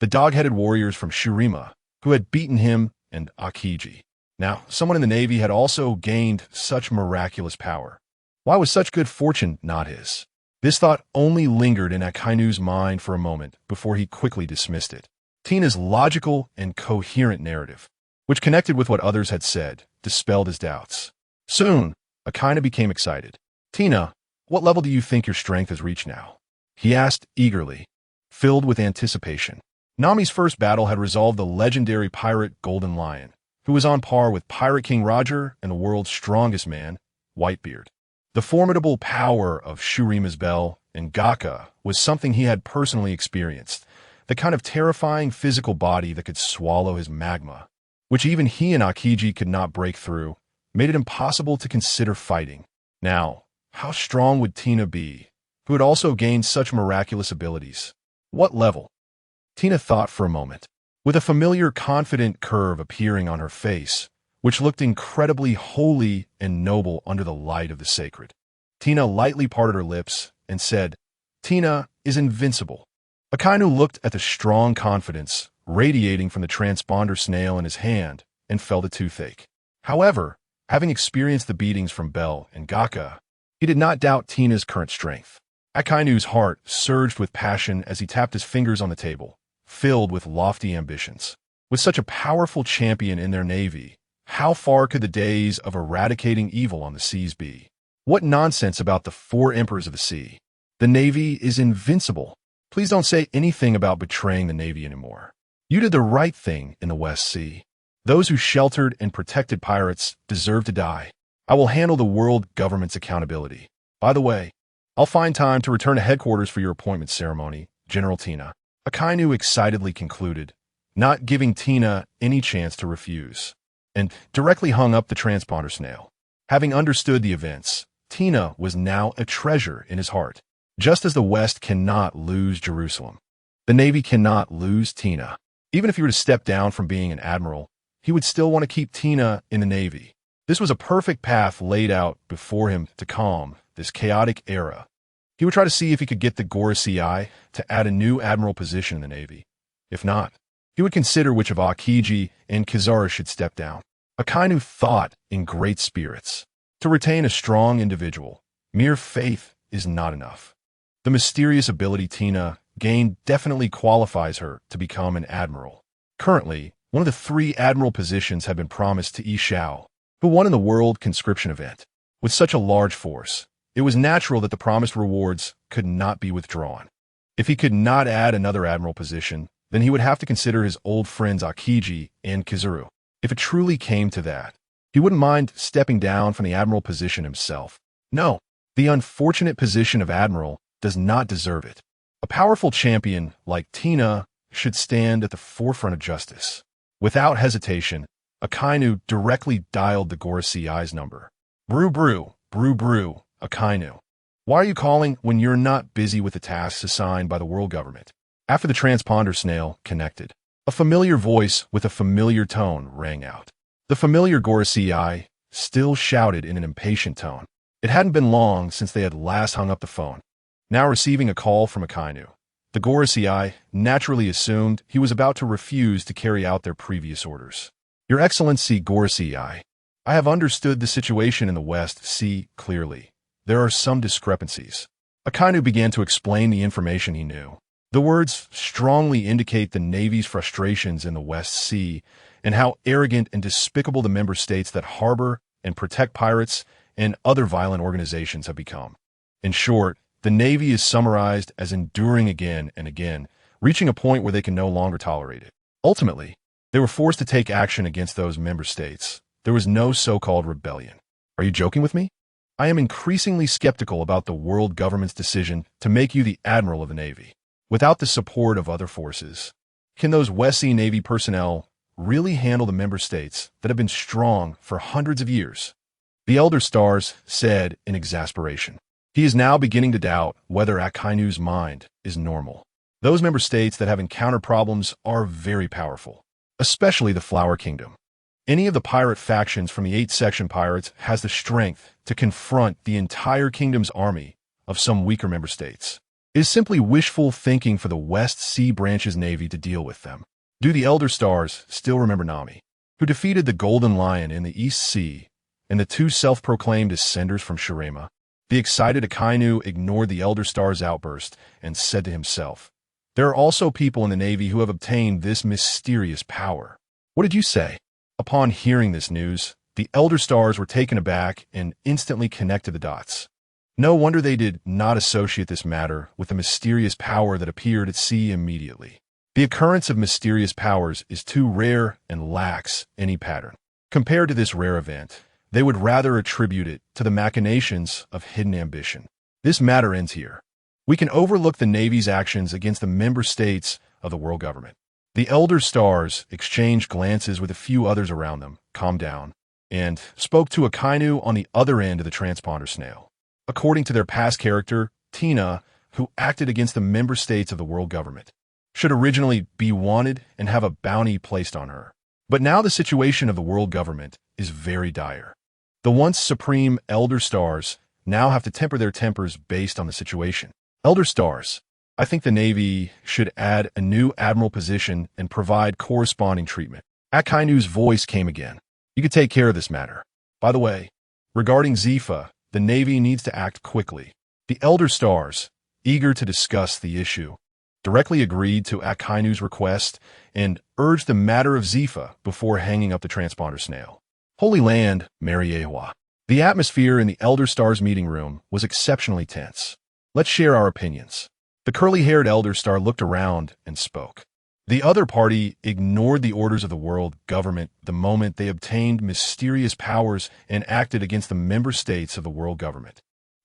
the dog-headed warriors from Shurima, who had beaten him, and Akiji. Now, someone in the Navy had also gained such miraculous power. Why was such good fortune not his? This thought only lingered in Akainu's mind for a moment before he quickly dismissed it. Tina's logical and coherent narrative, which connected with what others had said, dispelled his doubts. Soon, Akainu became excited. Tina, what level do you think your strength has reached now? He asked eagerly, filled with anticipation. Nami's first battle had resolved the legendary pirate Golden Lion, who was on par with Pirate King Roger and the world's strongest man, Whitebeard. The formidable power of Shurima's Bell and Gaka was something he had personally experienced, the kind of terrifying physical body that could swallow his magma, which even he and Akiji could not break through, made it impossible to consider fighting. Now, how strong would Tina be, who had also gained such miraculous abilities? What level? Tina thought for a moment, with a familiar confident curve appearing on her face, which looked incredibly holy and noble under the light of the sacred. Tina lightly parted her lips and said, Tina is invincible. Akainu looked at the strong confidence radiating from the transponder snail in his hand and felt a toothache. However, having experienced the beatings from Bell and Gaka, he did not doubt Tina's current strength. Akainu's heart surged with passion as he tapped his fingers on the table, filled with lofty ambitions. With such a powerful champion in their navy, how far could the days of eradicating evil on the seas be? What nonsense about the 4 emperors of the sea? The navy is invincible. Please don't say anything about betraying the navy anymore. You did the right thing in the West Sea. Those who sheltered and protected pirates deserve to die. I will handle the world government's accountability. By the way, I'll find time to return to headquarters for your appointment ceremony, General Tina. Akainu excitedly concluded, not giving Tina any chance to refuse, and directly hung up the transponder snail. Having understood the events, Tina was now a treasure in his heart. Just as the West cannot lose Jerusalem, the Navy cannot lose Tina. Even if he were to step down from being an admiral, he would still want to keep Tina in the Navy. This was a perfect path laid out before him to calm this chaotic era. He would try to see if he could get the Gorosei to add a new admiral position in the Navy. If not, he would consider which of Akiji and Kizaru should step down. Akainu thought in great spirits. To retain a strong individual, mere faith is not enough. The mysterious ability Tina gained definitely qualifies her to become an admiral. Currently, one of the 3 admiral positions had been promised to Yi Xiao, who won in the World Conscription event. With such a large force, it was natural that the promised rewards could not be withdrawn. If he could not add another admiral position, then he would have to consider his old friends Akiji and Kizaru. If it truly came to that, he wouldn't mind stepping down from the admiral position himself. No, the unfortunate position of admiral does not deserve it. A powerful champion like Tina should stand at the forefront of justice. Without hesitation, Akainu directly dialed the Gorosei's number. Brew, brew, brew, brew, Akainu. Why are you calling when you're not busy with the tasks assigned by the world government? After the transponder snail connected, a familiar voice with a familiar tone rang out. The familiar Gorosei still shouted in an impatient tone. It hadn't been long since they had last hung up the phone. Now receiving a call from Akainu, the Gorosei naturally assumed he was about to refuse to carry out their previous orders. Your Excellency Gorosei, I have understood the situation in the West Sea clearly. There are some discrepancies. Akainu began to explain the information he knew. The words strongly indicate the Navy's frustrations in the West Sea and how arrogant and despicable the member states that harbor and protect pirates and other violent organizations have become. In short, the Navy is summarized as enduring again and again, reaching a point where they can no longer tolerate it. Ultimately, they were forced to take action against those member states. There was no so-called rebellion. Are you joking with me? I am increasingly skeptical about the world government's decision to make you the admiral of the Navy. Without the support of other forces, can those West Sea Navy personnel really handle the member states that have been strong for hundreds of years? The Elder Stars said in exasperation. He is now beginning to doubt whether Akainu's mind is normal. Those member states that have encountered problems are very powerful, especially the Flower Kingdom. Any of the pirate factions from the 8-section pirates has the strength to confront the entire kingdom's army of some weaker member states. It is simply wishful thinking for the West Sea Branch's navy to deal with them. Do the Elder Stars still remember Nami, who defeated the Golden Lion in the East Sea and the 2 self-proclaimed ascenders from Shirema? The excited Akainu ignored the Elder Star's outburst and said to himself, there are also people in the Navy who have obtained this mysterious power. What did you say? Upon hearing this news, the Elder Stars were taken aback and instantly connected the dots. No wonder they did not associate this matter with the mysterious power that appeared at sea immediately. The occurrence of mysterious powers is too rare and lacks any pattern. Compared to this rare event, they would rather attribute it to the machinations of hidden ambition. This matter ends here. We can overlook the Navy's actions against the member states of the world government. The Elder Stars exchanged glances with a few others around them, calmed down, and spoke to Akainu on the other end of the transponder snail. According to their past character, Tina, who acted against the member states of the world government, should originally be wanted and have a bounty placed on her. But now the situation of the world government is very dire. The once supreme Elder Stars now have to temper their tempers based on the situation. Elder Stars, I think the Navy should add a new admiral position and provide corresponding treatment. Akainu's voice came again. You could take care of this matter. By the way, regarding Zifa, the Navy needs to act quickly. The Elder Stars, eager to discuss the issue, directly agreed to Akainu's request and urged the matter of Zifa before hanging up the transponder snail. Holy Land, Mariewa. The atmosphere in the Elder Stars meeting room was exceptionally tense. Let's share our opinions. The curly-haired Elder Star looked around and spoke. The other party ignored the orders of the world government the moment they obtained mysterious powers and acted against the member states of the world government.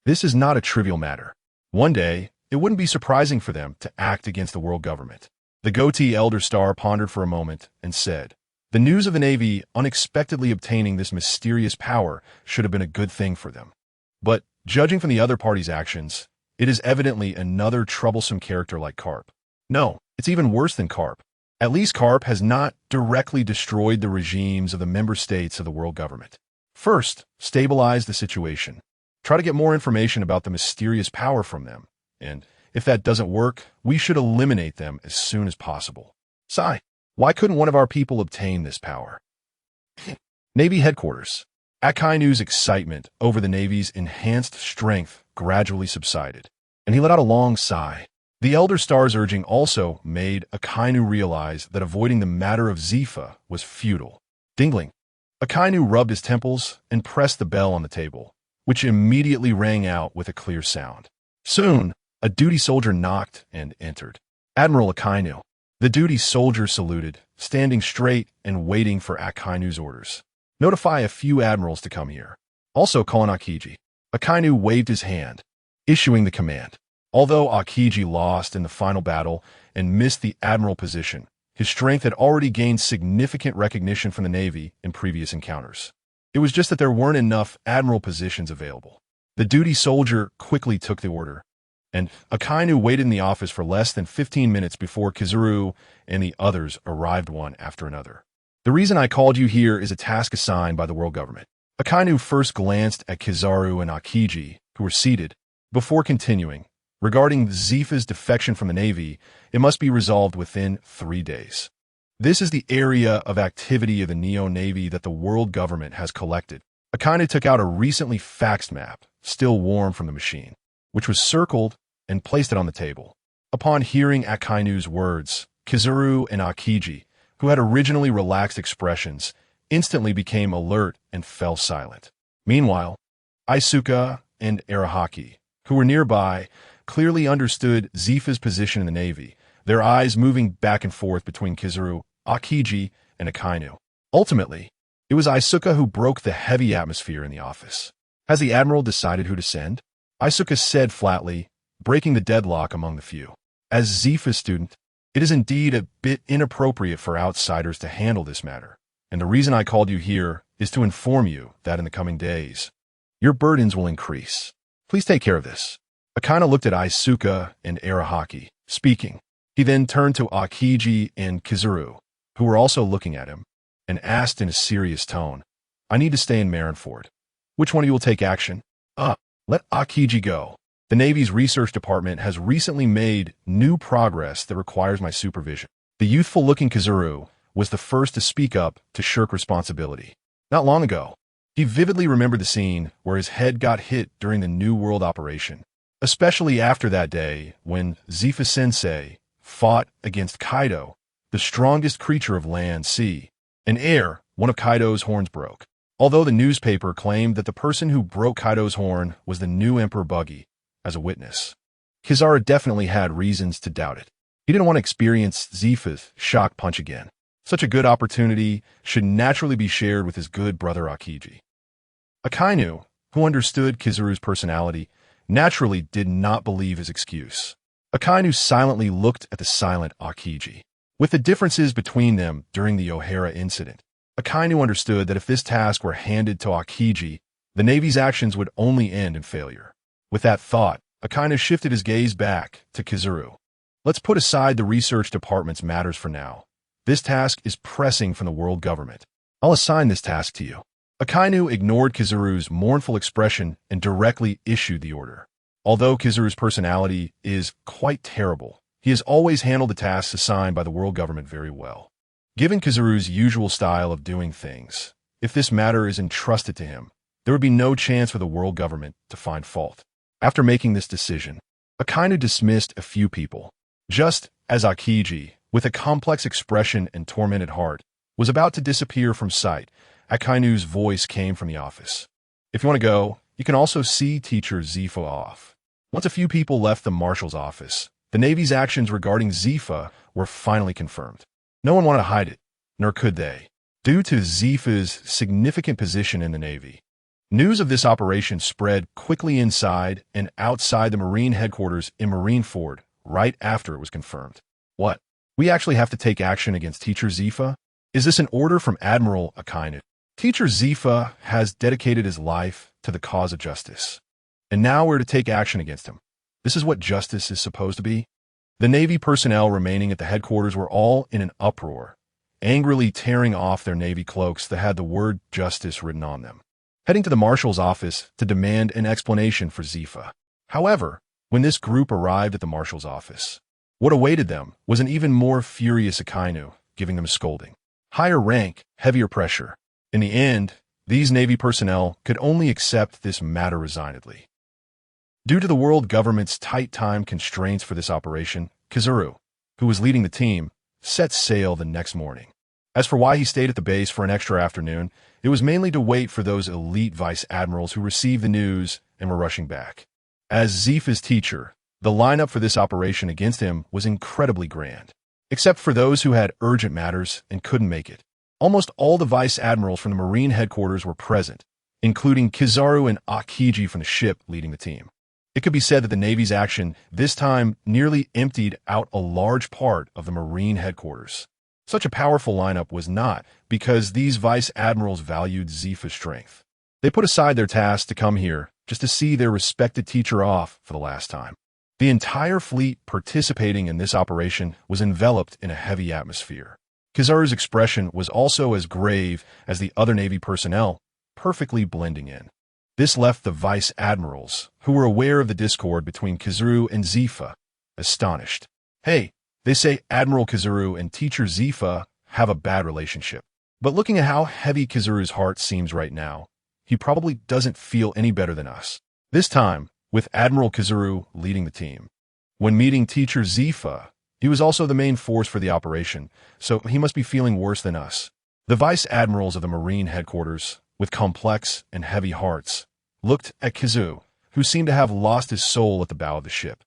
This is not a trivial matter. One day, it wouldn't be surprising for them to act against the world government. The goatee Elder Star pondered for a moment and said, the news of the Navy unexpectedly obtaining this mysterious power should have been a good thing for them. But, judging from the other party's actions, it is evidently another troublesome character like Carp. No, it's even worse than Carp. At least Carp has not directly destroyed the regimes of the member states of the world government. First, stabilize the situation. Try to get more information about the mysterious power from them. And if that doesn't work, we should eliminate them as soon as possible. Sigh. Why couldn't one of our people obtain this power? Navy Headquarters. Akainu's excitement over the Navy's enhanced strength gradually subsided, and he let out a long sigh. The Elder Star's urging also made Akainu realize that avoiding the matter of Zifa was futile. Dingling. Akainu rubbed his temples and pressed the bell on the table, which immediately rang out with a clear sound. Soon, a duty soldier knocked and entered. Admiral Akainu. The duty soldier saluted, standing straight and waiting for Akainu's orders. Notify a few admirals to come here. Also call on Akiji. Akainu waved his hand, issuing the command. Although Akiji lost in the final battle and missed the admiral position, his strength had already gained significant recognition from the Navy in previous encounters. It was just that there weren't enough admiral positions available. The duty soldier quickly took the order, and Akainu waited in the office for less than 15 minutes before Kizaru and the others arrived one after another. The reason I called you here is a task assigned by the world government. Akainu first glanced at Kizaru and Akiji, who were seated, before continuing. Regarding Zifa's defection from the Navy, it must be resolved within 3 days. This is the area of activity of the Neo-Navy that the world government has collected. Akainu took out a recently faxed map, still warm from the machine, which was circled and placed it on the table. Upon hearing Akainu's words, Kizaru and Akiji, who had originally relaxed expressions, instantly became alert and fell silent. Meanwhile, Isuka and Arahaki, who were nearby, clearly understood Zifa's position in the Navy, their eyes moving back and forth between Kizaru, Akiji, and Akainu. Ultimately, it was Isuka who broke the heavy atmosphere in the office. Has the Admiral decided who to send? Isuka said flatly, breaking the deadlock among the few. As Zifa's student, it is indeed a bit inappropriate for outsiders to handle this matter, and the reason I called you here is to inform you that in the coming days, your burdens will increase. Please take care of this. Akainu looked at Isuka and Arahaki, speaking. He then turned to Akiji and Kizaru, who were also looking at him, and asked in a serious tone, I need to stay in Marineford. Which one of you will take action? Let Akiji go. The Navy's research department has recently made new progress that requires my supervision. The youthful-looking Kizaru was the first to speak up to shirk responsibility. Not long ago, he vividly remembered the scene where his head got hit during the New World operation, especially after that day when Zifa-sensei fought against Kaido, the strongest creature of land, sea, and air. One of Kaido's horns broke. Although the newspaper claimed that the person who broke Kaido's horn was the new Emperor Buggy, as a witness, Kizaru definitely had reasons to doubt it. He didn't want to experience Zifa's shock punch again. Such a good opportunity should naturally be shared with his good brother Akiji. Akainu, who understood Kizaru's personality, naturally did not believe his excuse. Akainu silently looked at the silent Akiji. With the differences between them during the O'Hara incident, Akainu understood that if this task were handed to Akiji, the Navy's actions would only end in failure. With that thought, Akainu shifted his gaze back to Kizaru. Let's put aside the research department's matters for now. This task is pressing from the world government. I'll assign this task to you. Akainu ignored Kizaru's mournful expression and directly issued the order. Although Kizaru's personality is quite terrible, he has always handled the tasks assigned by the world government very well. Given Kizaru's usual style of doing things, if this matter is entrusted to him, there would be no chance for the world government to find fault. After making this decision, Akainu dismissed a few people. Just as Akiji, with a complex expression and tormented heart, was about to disappear from sight, Akainu's voice came from the office. If you want to go, you can also see Teacher Zifa off. Once a few people left the marshal's office, the Navy's actions regarding Zifa were finally confirmed. No one wanted to hide it, nor could they, due to Zifa's significant position in the Navy. News of this operation spread quickly inside and outside the Marine headquarters in Marineford right after it was confirmed. What? We actually have to take action against Teacher Zifa? Is this an order from Admiral Akainu? Teacher Zifa has dedicated his life to the cause of justice. And now we're to take action against him. This is what justice is supposed to be? The Navy personnel remaining at the headquarters were all in an uproar, angrily tearing off their Navy cloaks that had the word justice written on them, heading to the marshal's office to demand an explanation for Zifa. However, when this group arrived at the marshal's office, what awaited them was an even more furious Akainu, giving them a scolding. Higher rank, heavier pressure. In the end, these Navy personnel could only accept this matter resignedly. Due to the world government's tight time constraints for this operation, Kizaru, who was leading the team, set sail the next morning. As for why he stayed at the base for an extra afternoon, it was mainly to wait for those elite vice admirals who received the news and were rushing back. As Zifa's teacher, the lineup for this operation against him was incredibly grand. Except for those who had urgent matters and couldn't make it. Almost all the vice admirals from the Marine headquarters were present, including Kizaru and Akiji from the ship leading the team. It could be said that the Navy's action this time nearly emptied out a large part of the Marine headquarters. Such a powerful lineup was not because these vice admirals valued Zifa's strength. They put aside their tasks to come here just to see their respected teacher off for the last time. The entire fleet participating in this operation was enveloped in a heavy atmosphere. Kizaru's expression was also as grave as the other Navy personnel, perfectly blending in. This left the vice admirals, who were aware of the discord between Kizaru and Zifa, astonished. Hey, they say Admiral Kizaru and Teacher Zifa have a bad relationship. But looking at how heavy Kizaru's heart seems right now, he probably doesn't feel any better than us. This time, with Admiral Kizaru leading the team. When meeting Teacher Zifa, he was also the main force for the operation, so he must be feeling worse than us. The vice admirals of the Marine headquarters, with complex and heavy hearts, looked at Kizaru, who seemed to have lost his soul at the bow of the ship,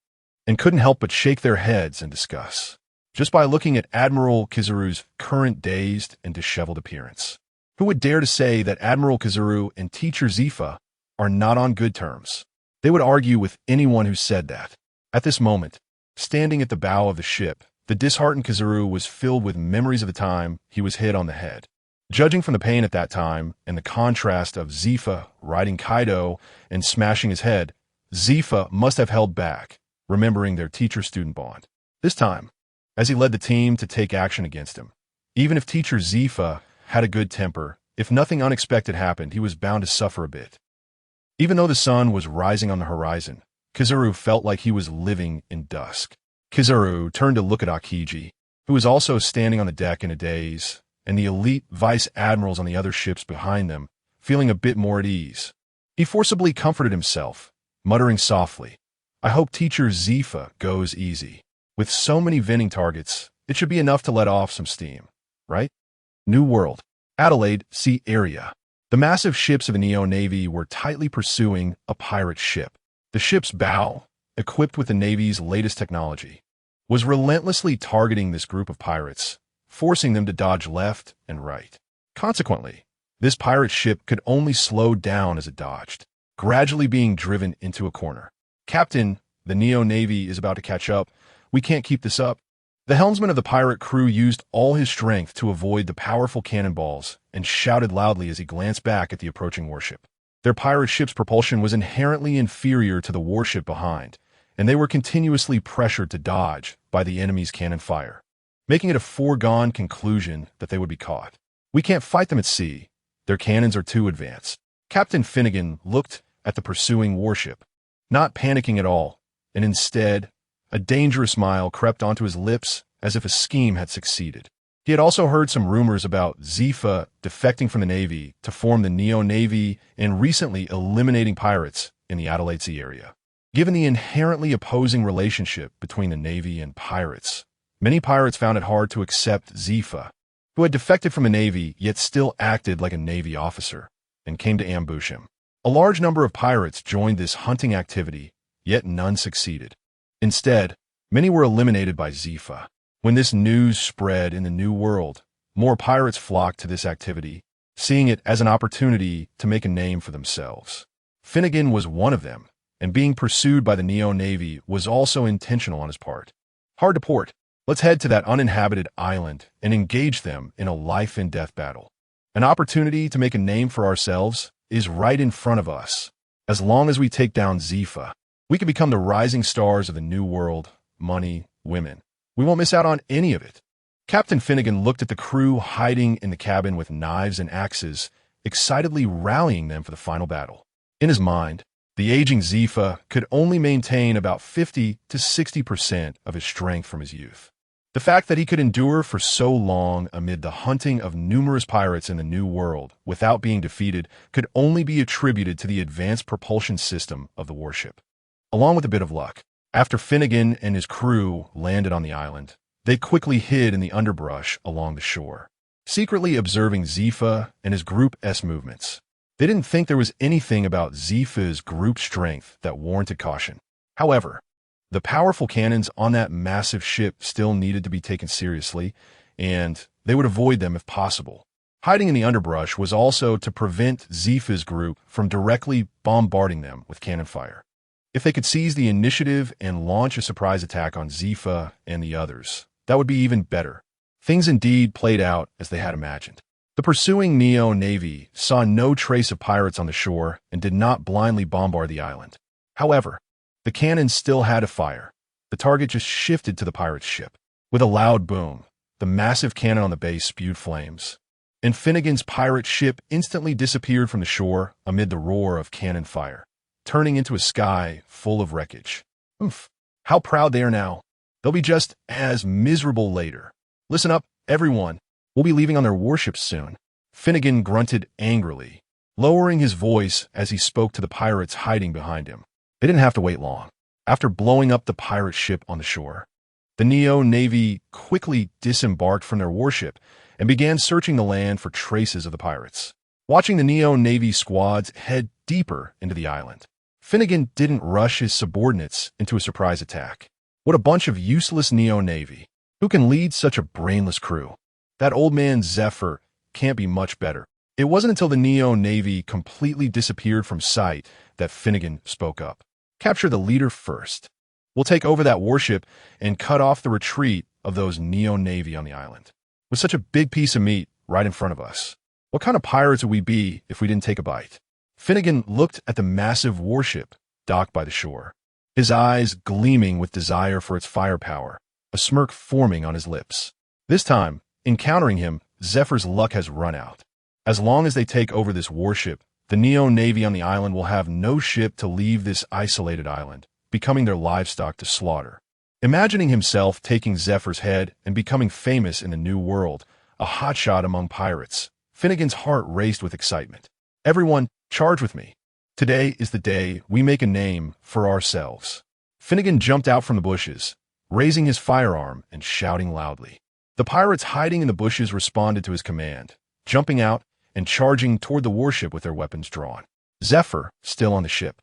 and couldn't help but shake their heads in disgust, just by looking at Admiral Kizaru's current dazed and disheveled appearance. Who would dare to say that Admiral Kizaru and Teacher Zifa are not on good terms? They would argue with anyone who said that. At this moment, standing at the bow of the ship, the disheartened Kizaru was filled with memories of the time he was hit on the head. Judging from the pain at that time and the contrast of Zifa riding Kaido and smashing his head, Zifa must have held back, remembering their teacher-student bond. This time, as he led the team to take action against him. Even if Teacher Zifa had a good temper, if nothing unexpected happened, he was bound to suffer a bit. Even though the sun was rising on the horizon, Kizaru felt like he was living in dusk. Kizaru turned to look at Akiji, who was also standing on the deck in a daze, and the elite vice admirals on the other ships behind them, feeling a bit more at ease. He forcibly comforted himself, muttering softly, I hope Teacher Zifa goes easy. With so many vending targets, it should be enough to let off some steam, right? New World, Adelaide Sea Area. The massive ships of the Neo Navy were tightly pursuing a pirate ship. The ship's bow, equipped with the Navy's latest technology, was relentlessly targeting this group of pirates, forcing them to dodge left and right. Consequently, this pirate ship could only slow down as it dodged, gradually being driven into a corner. Captain, the Neo Navy is about to catch up. We can't keep this up. The helmsman of the pirate crew used all his strength to avoid the powerful cannonballs and shouted loudly as he glanced back at the approaching warship. Their pirate ship's propulsion was inherently inferior to the warship behind, and they were continuously pressured to dodge by the enemy's cannon fire, making it a foregone conclusion that they would be caught. We can't fight them at sea. Their cannons are too advanced. Captain Finnegan looked at the pursuing warship, not panicking at all, and instead, a dangerous smile crept onto his lips as if a scheme had succeeded. He had also heard some rumors about Zifa defecting from the Navy to form the Neo-Navy and recently eliminating pirates in the Adelaide Sea area. Given the inherently opposing relationship between the Navy and pirates, many pirates found it hard to accept Zifa, who had defected from the Navy yet still acted like a Navy officer, and came to ambush him. A large number of pirates joined this hunting activity, yet none succeeded. Instead, many were eliminated by Zifa. When this news spread in the New World, more pirates flocked to this activity, seeing it as an opportunity to make a name for themselves. Finnegan was one of them, and being pursued by the Neo-Navy was also intentional on his part. Hard to port. Let's head to that uninhabited island and engage them in a life-and-death battle. An opportunity to make a name for ourselves is right in front of us. As long as we take down Zifa, we can become the rising stars of the New World, money, women. We won't miss out on any of it. Captain Finnegan looked at the crew hiding in the cabin with knives and axes, excitedly rallying them for the final battle. In his mind, the aging Zifa could only maintain about 50 to 60% of his strength from his youth. The fact that he could endure for so long amid the hunting of numerous pirates in the New World without being defeated could only be attributed to the advanced propulsion system of the warship. Along with a bit of luck, after Finnegan and his crew landed on the island, they quickly hid in the underbrush along the shore, secretly observing Zifa and his Group S movements. They didn't think there was anything about Zifa's group strength that warranted caution. However, the powerful cannons on that massive ship still needed to be taken seriously, and they would avoid them if possible. Hiding in the underbrush was also to prevent Zifa's group from directly bombarding them with cannon fire. If they could seize the initiative and launch a surprise attack on Zifa and the others, that would be even better. Things indeed played out as they had imagined. The pursuing Neo-Navy saw no trace of pirates on the shore and did not blindly bombard the island. However, the cannons still had to fire. The target just shifted to the pirate's ship. With a loud boom, the massive cannon on the base spewed flames, and Finnegan's pirate ship instantly disappeared from the shore amid the roar of cannon fire, turning into a sky full of wreckage. Oof, how proud they are now. They'll be just as miserable later. Listen up, everyone. We'll be leaving on their warships soon. Finnegan grunted angrily, lowering his voice as he spoke to the pirates hiding behind him. They didn't have to wait long. After blowing up the pirate ship on the shore, the Neo-Navy quickly disembarked from their warship and began searching the land for traces of the pirates. Watching the Neo-Navy squads head deeper into the island, Finnegan didn't rush his subordinates into a surprise attack. What a bunch of useless Neo-Navy. Who can lead such a brainless crew? That old man Zephyr can't be much better. It wasn't until the Neo-Navy completely disappeared from sight that Finnegan spoke up. Capture the leader first. We'll take over that warship and cut off the retreat of those Neo-Navy on the island. With such a big piece of meat right in front of us, what kind of pirates would we be if we didn't take a bite? Finnegan looked at the massive warship docked by the shore, his eyes gleaming with desire for its firepower, a smirk forming on his lips. This time, encountering him, Zephyr's luck has run out. As long as they take over this warship, the Neo-Navy on the island will have no ship to leave this isolated island, becoming their livestock to slaughter. Imagining himself taking Zephyr's head and becoming famous in the New World, a hotshot among pirates, Finnegan's heart raced with excitement. Everyone, charge with me. Today is the day we make a name for ourselves. Finnegan jumped out from the bushes, raising his firearm and shouting loudly. The pirates hiding in the bushes responded to his command, jumping out and charging toward the warship with their weapons drawn. Zephyr, still on the ship,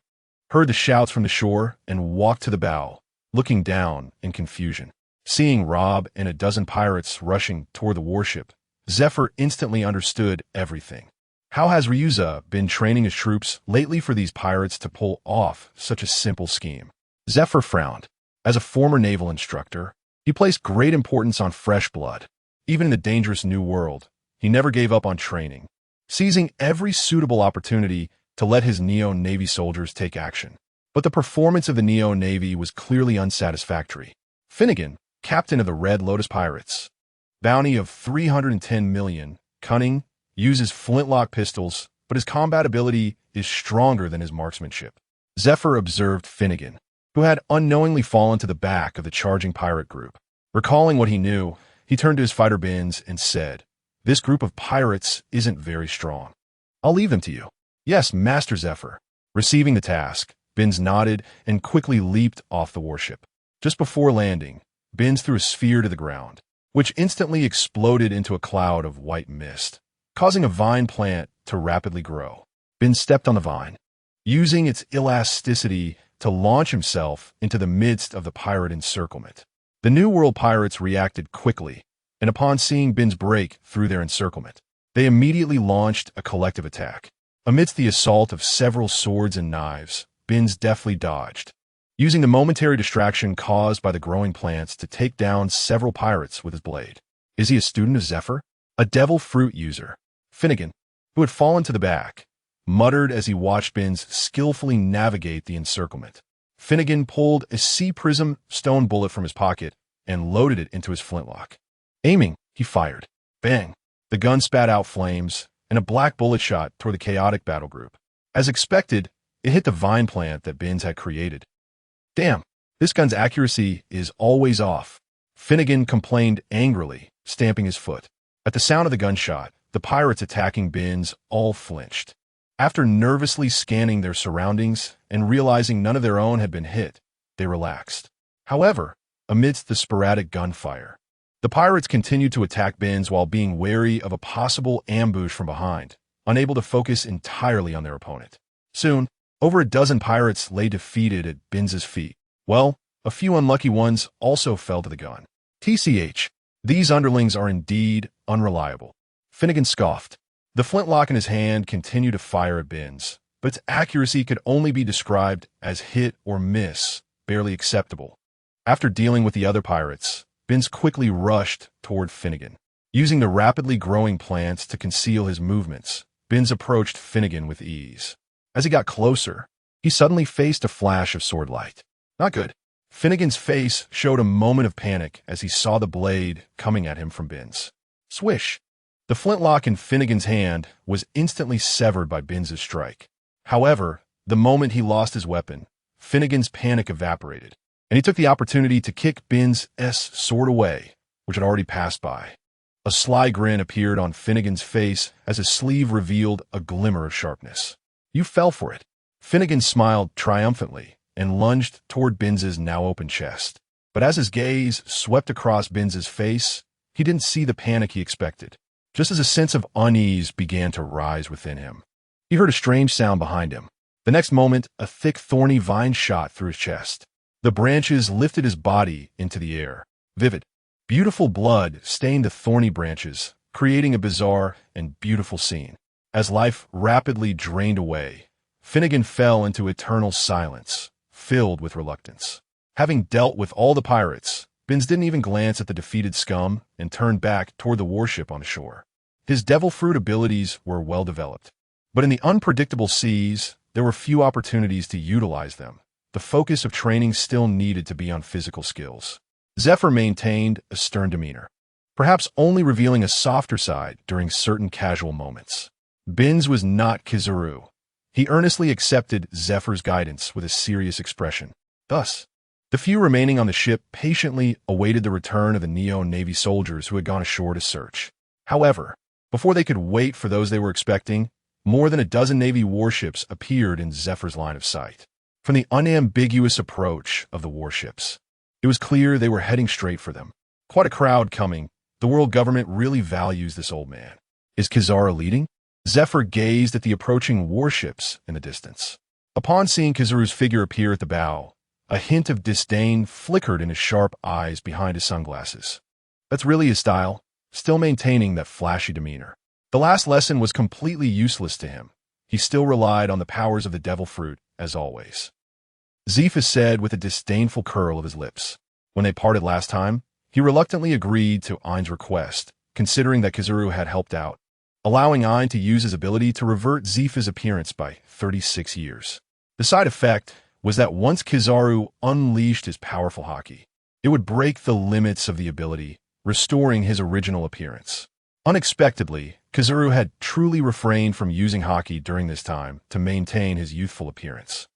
heard the shouts from the shore and walked to the bow, looking down in confusion. Seeing Rob and a dozen pirates rushing toward the warship, Zephyr instantly understood everything. How has Ryuza been training his troops lately for these pirates to pull off such a simple scheme? Zephyr frowned. As a former naval instructor, he placed great importance on fresh blood. Even in the dangerous New World, he never gave up on training, seizing every suitable opportunity to let his Neo-Navy soldiers take action. But the performance of the Neo-Navy was clearly unsatisfactory. Finnegan, captain of the Red Lotus Pirates, bounty of 310 million, cunning, uses flintlock pistols, but his combat ability is stronger than his marksmanship. Zephyr observed Finnegan, who had unknowingly fallen to the back of the charging pirate group. Recalling what he knew, he turned to his fighter Bins and said, "This group of pirates isn't very strong. I'll leave them to you." "Yes, Master Zephyr." Receiving the task, Bins nodded and quickly leaped off the warship. Just before landing, Bins threw a sphere to the ground, which instantly exploded into a cloud of white mist, causing a vine plant to rapidly grow. Bins stepped on the vine, using its elasticity to launch himself into the midst of the pirate encirclement. The New World pirates reacted quickly, and upon seeing Bins break through their encirclement, they immediately launched a collective attack. Amidst the assault of several swords and knives, Bins deftly dodged, using the momentary distraction caused by the growing plants to take down several pirates with his blade. Is he a student of Zephyr? A devil fruit user? Finnegan, who had fallen to the back, muttered as he watched Bins skillfully navigate the encirclement. Finnegan pulled a sea prism stone bullet from his pocket and loaded it into his flintlock. Aiming, he fired. Bang! The gun spat out flames, and a black bullet shot toward the chaotic battle group. As expected, it hit the vine plant that Bins had created. "Damn, this gun's accuracy is always off," Finnegan complained angrily, stamping his foot. At the sound of the gunshot, the pirates attacking Bins all flinched. After nervously scanning their surroundings and realizing none of their own had been hit, they relaxed. However, amidst the sporadic gunfire, the pirates continued to attack Bins while being wary of a possible ambush from behind, unable to focus entirely on their opponent. Soon, over a dozen pirates lay defeated at Bins's feet. Well, a few unlucky ones also fell to the gun. TCH, these underlings are indeed unreliable. Finnegan scoffed. The flintlock in his hand continued to fire at Bins, but its accuracy could only be described as hit or miss, barely acceptable. After dealing with the other pirates, Bins quickly rushed toward Finnegan. Using the rapidly growing plants to conceal his movements, Bins approached Finnegan with ease. As he got closer, he suddenly faced a flash of sword light. Not good. Finnegan's face showed a moment of panic as he saw the blade coming at him from Bins. Swish! The flintlock in Finnegan's hand was instantly severed by Bins's strike. However, the moment he lost his weapon, Finnegan's panic evaporated, and he took the opportunity to kick Bins's sword away, which had already passed by. A sly grin appeared on Finnegan's face as his sleeve revealed a glimmer of sharpness. "You fell for it." Finnegan smiled triumphantly and lunged toward Bins's now open chest. But as his gaze swept across Bins's face, he didn't see the panic he expected. Just as a sense of unease began to rise within him, he heard a strange sound behind him. The next moment, a thick, thorny vine shot through his chest. The branches lifted his body into the air. Vivid, beautiful blood stained the thorny branches, creating a bizarre and beautiful scene. As life rapidly drained away, Finnegan fell into eternal silence, filled with reluctance. Having dealt with all the pirates, Bins didn't even glance at the defeated scum and turned back toward the warship on the shore. His devil fruit abilities were well developed, but in the unpredictable seas, there were few opportunities to utilize them. The focus of training still needed to be on physical skills. Zephyr maintained a stern demeanor, perhaps only revealing a softer side during certain casual moments. Bins was not Kizaru. He earnestly accepted Zephyr's guidance with a serious expression. Thus, the few remaining on the ship patiently awaited the return of the Neo-Navy soldiers who had gone ashore to search. However, before they could wait for those they were expecting, more than a dozen Navy warships appeared in Zephyr's line of sight. From the unambiguous approach of the warships, it was clear they were heading straight for them. Quite a crowd coming. The world government really values this old man. Is Kizaru leading? Zephyr gazed at the approaching warships in the distance. Upon seeing Kizaru's figure appear at the bow, a hint of disdain flickered in his sharp eyes behind his sunglasses. That's really his style, still maintaining that flashy demeanor. The last lesson was completely useless to him. He still relied on the powers of the devil fruit, as always. Zephas said with a disdainful curl of his lips. When they parted last time, he reluctantly agreed to Ein's request, considering that Kizaru had helped out, allowing Ein to use his ability to revert Zephas' appearance by 36 years. The side effect was that once Kizaru unleashed his powerful haki, it would break the limits of the ability, restoring his original appearance. Unexpectedly, Kizaru had truly refrained from using haki during this time to maintain his youthful appearance.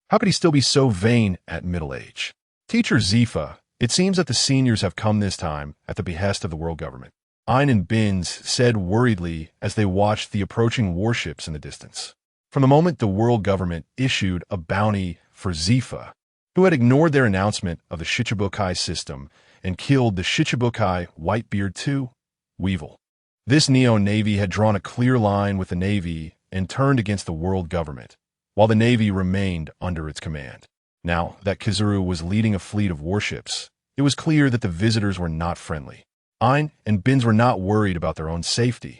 How could he still be so vain at middle age? Teacher Zifa, it seems that the seniors have come this time at the behest of the world government. Ein and Binz said worriedly as they watched the approaching warships in the distance. From the moment the world government issued a bounty for Zifa, who had ignored their announcement of the Shichibukai system and killed the Shichibukai Whitebeard II, Weevil. This Neo-Navy had drawn a clear line with the Navy and turned against the world government, while the Navy remained under its command. Now that Kizuru was leading a fleet of warships, it was clear that the visitors were not friendly. Ein and Binz were not worried about their own safety,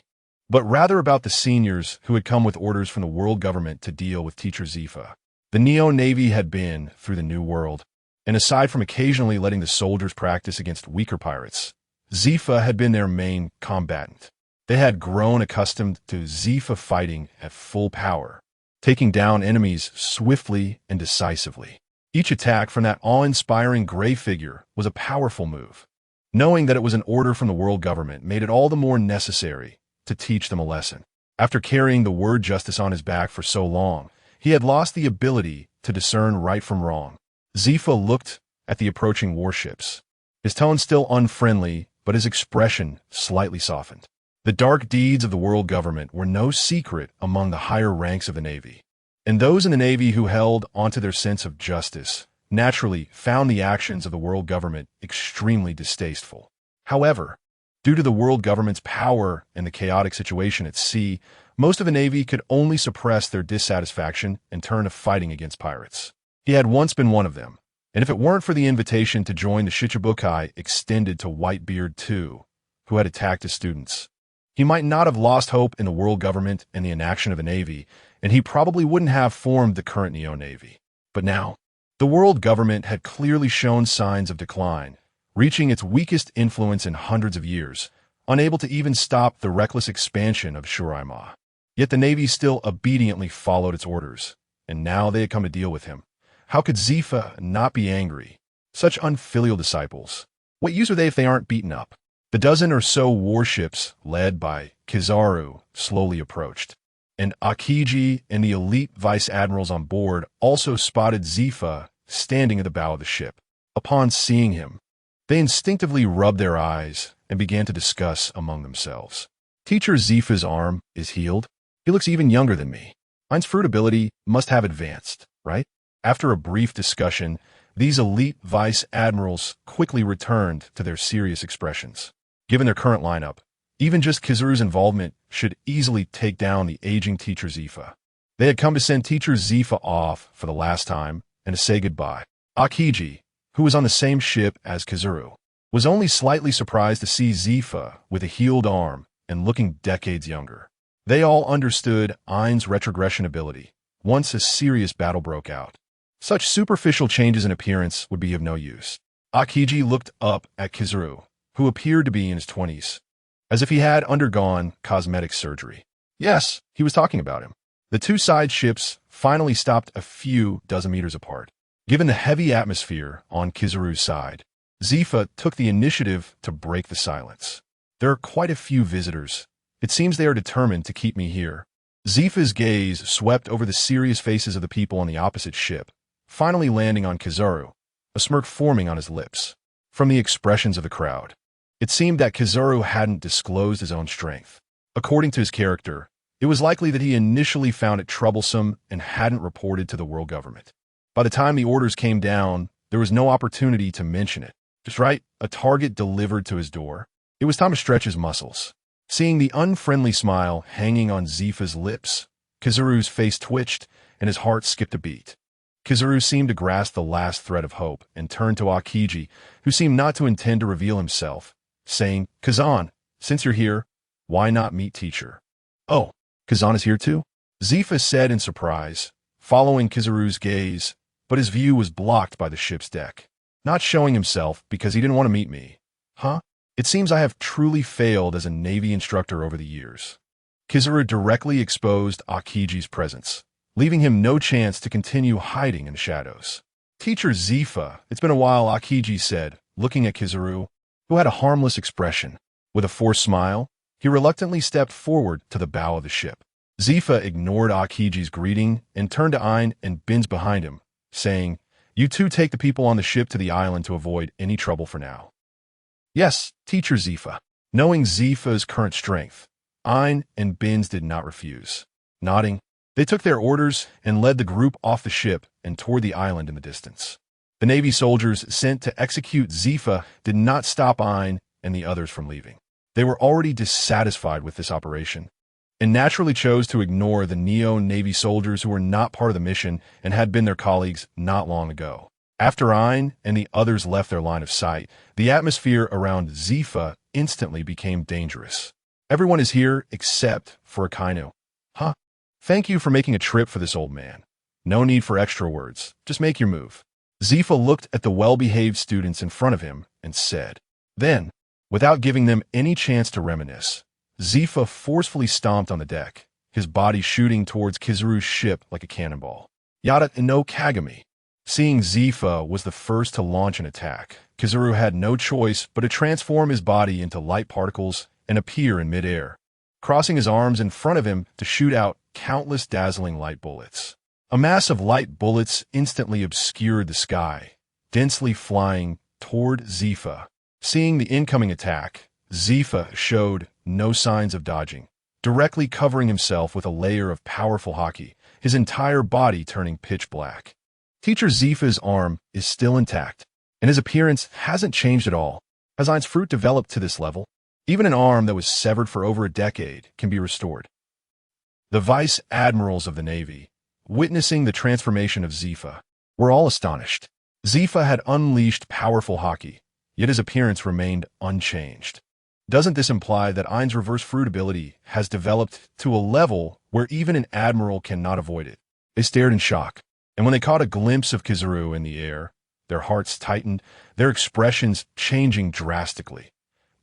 but rather about the seniors who had come with orders from the world government to deal with Teacher Zifa. The Neo-Navy had been through the New World, and aside from occasionally letting the soldiers practice against weaker pirates, Zifa had been their main combatant. They had grown accustomed to Zifa fighting at full power, taking down enemies swiftly and decisively. Each attack from that awe-inspiring gray figure was a powerful move. Knowing that it was an order from the world government made it all the more necessary to teach them a lesson. After carrying the word justice on his back for so long, he had lost the ability to discern right from wrong. Zifa looked at the approaching warships, his tone still unfriendly, but his expression slightly softened. The dark deeds of the world government were no secret among the higher ranks of the Navy, and those in the Navy who held onto their sense of justice naturally found the actions of the world government extremely distasteful. However, due to the world government's power and the chaotic situation at sea, most of the Navy could only suppress their dissatisfaction and turn to fighting against pirates. He had once been one of them, and if it weren't for the invitation to join the Shichibukai extended to Whitebeard II, who had attacked his students, he might not have lost hope in the world government and the inaction of the Navy, and he probably wouldn't have formed the current Neo-Navy. But now, the world government had clearly shown signs of decline, reaching its weakest influence in hundreds of years, unable to even stop the reckless expansion of Shuraima. Yet the Navy still obediently followed its orders, and now they had come to deal with him. How could Zifa not be angry? Such unfilial disciples. What use are they if they aren't beaten up? The dozen or so warships, led by Kizaru, slowly approached, and Akiji and the elite vice admirals on board also spotted Zifa standing at the bow of the ship. Upon seeing him, they instinctively rubbed their eyes and began to discuss among themselves. Teacher Zifa's arm is healed. He looks even younger than me. Ein's fruit ability must have advanced, right? After a brief discussion, these elite vice admirals quickly returned to their serious expressions. Given their current lineup, even just Kizaru's involvement should easily take down the aging Teacher Zifa. They had come to send Teacher Zifa off for the last time and to say goodbye. Akiji, who was on the same ship as Kizaru, was only slightly surprised to see Zifa with a healed arm and looking decades younger. They all understood Ein's retrogression ability once a serious battle broke out. Such superficial changes in appearance would be of no use. Akiji looked up at Kizaru, who appeared to be in his 20s, as if he had undergone cosmetic surgery. Yes, he was talking about him. The two side ships finally stopped a few dozen meters apart. Given the heavy atmosphere on Kizaru's side, Zifa took the initiative to break the silence. There are quite a few visitors. It seems they are determined to keep me here. Zifa's gaze swept over the serious faces of the people on the opposite ship, finally landing on Kizaru, a smirk forming on his lips. From the expressions of the crowd, it seemed that Kizaru hadn't disclosed his own strength. According to his character, it was likely that he initially found it troublesome and hadn't reported to the world government. By the time the orders came down, there was no opportunity to mention it. Just right, a target delivered to his door. It was time to stretch his muscles. Seeing the unfriendly smile hanging on Zifa's lips, Kizaru's face twitched and his heart skipped a beat. Kizaru seemed to grasp the last thread of hope and turned to Akiji, who seemed not to intend to reveal himself, saying, "Kazan, since you're here, why not meet teacher?" "Oh, Kazan is here too?" Zifa said in surprise, following Kizaru's gaze, but his view was blocked by the ship's deck. "Not showing himself because he didn't want to meet me. Huh? It seems I have truly failed as a Navy instructor over the years." Kizaru directly exposed Akiji's presence, leaving him no chance to continue hiding in the shadows. "Teacher Zifa, it's been a while," Akiji said, looking at Kizaru, who had a harmless expression. With a forced smile, he reluctantly stepped forward to the bow of the ship. Zifa ignored Akiji's greeting and turned to Ein and Binz behind him, saying, "You two take the people on the ship to the island to avoid any trouble for now." "Yes, Teacher Zifa." Knowing Zifa's current strength, Ein and Binz did not refuse. Nodding, they took their orders and led the group off the ship and toward the island in the distance. The Navy soldiers sent to execute Zifa did not stop Ein and the others from leaving. They were already dissatisfied with this operation, and naturally chose to ignore the Neo-Navy soldiers who were not part of the mission and had been their colleagues not long ago. After Ein and the others left their line of sight, the atmosphere around Zifa instantly became dangerous. "Everyone is here except for Akainu." "Huh? Thank you for making a trip for this old man. No need for extra words. Just make your move." Zifa looked at the well-behaved students in front of him and said. Then, without giving them any chance to reminisce, Zifa forcefully stomped on the deck, his body shooting towards Kizaru's ship like a cannonball. Yada no Kagami. Seeing Zifa was the first to launch an attack, Kizaru had no choice but to transform his body into light particles and appear in midair, crossing his arms in front of him to shoot out countless dazzling light bullets. A mass of light bullets instantly obscured the sky, densely flying toward Zifa. Seeing the incoming attack, Zifa showed no signs of dodging, directly covering himself with a layer of powerful haki, his entire body turning pitch black. Teacher Zifa's arm is still intact, and his appearance hasn't changed at all. Has Ein's fruit developed to this level? Even an arm that was severed for over a decade can be restored. The vice admirals of the Navy, witnessing the transformation of Zifa, were all astonished. Zifa had unleashed powerful haki, yet his appearance remained unchanged. Doesn't this imply that Ein's reverse fruit ability has developed to a level where even an admiral cannot avoid it? They stared in shock, and when they caught a glimpse of Kizaru in the air, their hearts tightened, their expressions changing drastically.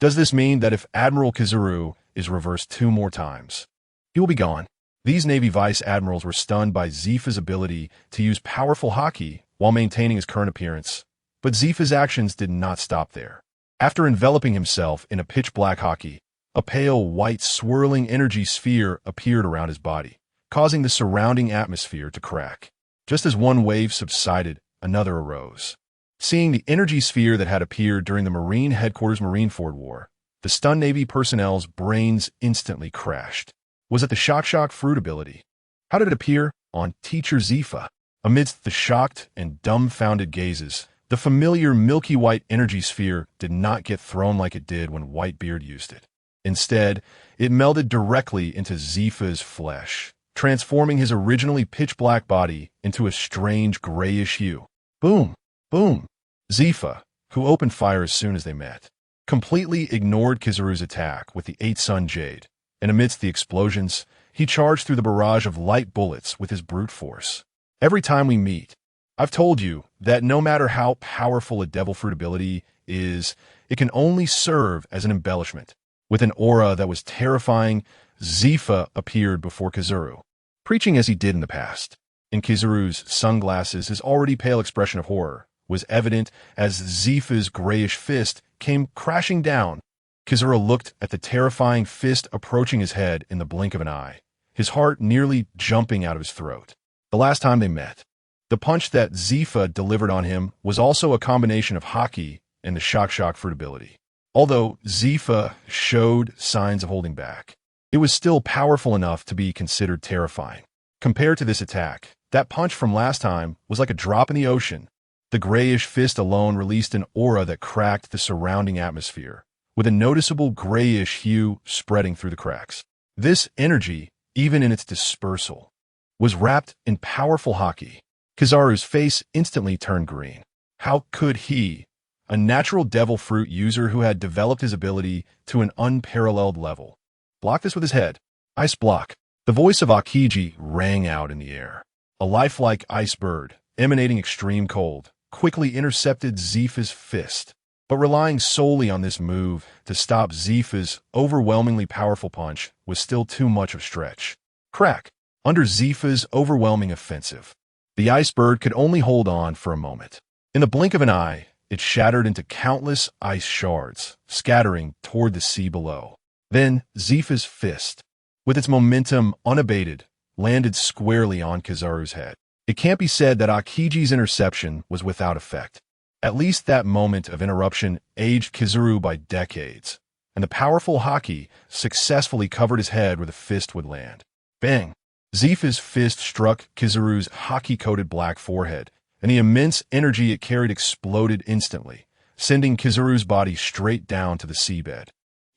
Does this mean that if Admiral Kizaru is reversed 2 more times, he will be gone? These Navy vice admirals were stunned by Zifa's ability to use powerful haki while maintaining his current appearance, but Zifa's actions did not stop there. After enveloping himself in a pitch-black haki, a pale white swirling energy sphere appeared around his body, causing the surrounding atmosphere to crack. Just as one wave subsided, another arose. Seeing the energy sphere that had appeared during the Marine Headquarters Marineford War, the stunned Navy personnel's brains instantly crashed. Was it the shock fruit ability? How did it appear on Teacher Zifa? Amidst the shocked and dumbfounded gazes, the familiar milky white energy sphere did not get thrown like it did when Whitebeard used it. Instead, it melded directly into Zifa's flesh, transforming his originally pitch-black body into a strange grayish hue. Boom! Boom! Zifa, who opened fire as soon as they met, completely ignored Kizaru's attack with the 8-Sun Jade, and amidst the explosions, he charged through the barrage of light bullets with his brute force. Every time we meet, I've told you that no matter how powerful a devil fruit ability is, it can only serve as an embellishment. With an aura that was terrifying, Zifa appeared before Kizaru, preaching as he did in the past. In Kizaru's sunglasses, his already pale expression of horror was evident as Zifa's grayish fist came crashing down. Kizaru looked at the terrifying fist approaching his head in the blink of an eye, his heart nearly jumping out of his throat. The last time they met, the punch that Zifa delivered on him was also a combination of haki and the shock fruit ability. Although Zifa showed signs of holding back, it was still powerful enough to be considered terrifying. Compared to this attack, that punch from last time was like a drop in the ocean. The grayish fist alone released an aura that cracked the surrounding atmosphere, with a noticeable grayish hue spreading through the cracks. This energy, even in its dispersal, was wrapped in powerful haki. Kizaru's face instantly turned green. How could he, a natural devil fruit user who had developed his ability to an unparalleled level, block this with his head? Ice block. The voice of Akiji rang out in the air. A lifelike ice bird, emanating extreme cold, quickly intercepted Zifa's fist, but relying solely on this move to stop Zifa's overwhelmingly powerful punch was still too much of a stretch. Crack! Under Zifa's overwhelming offensive, the ice bird could only hold on for a moment. In the blink of an eye, it shattered into countless ice shards, scattering toward the sea below. Then Zifa's fist, with its momentum unabated, landed squarely on Kizaru's head. It can't be said that Akiji's interception was without effect. At least that moment of interruption aged Kizaru by decades, and the powerful Haki successfully covered his head where the fist would land. Bang! Zifa's fist struck Kizaru's Haki-coated black forehead, and the immense energy it carried exploded instantly, sending Kizaru's body straight down to the seabed.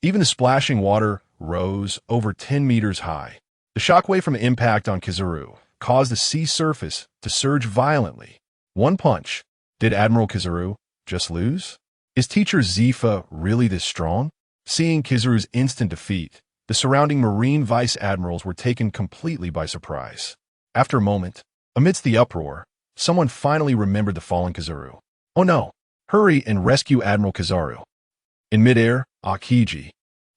Even the splashing water rose over 10 meters high. The shockwave from impact on Kizaru caused the sea surface to surge violently. One punch. Did Admiral Kizaru just lose? Is teacher Zifa really this strong? Seeing Kizaru's instant defeat, the surrounding Marine Vice Admirals were taken completely by surprise. After a moment, amidst the uproar, someone finally remembered the fallen Kizaru. Oh no! Hurry and rescue Admiral Kizaru. In midair, Akiji,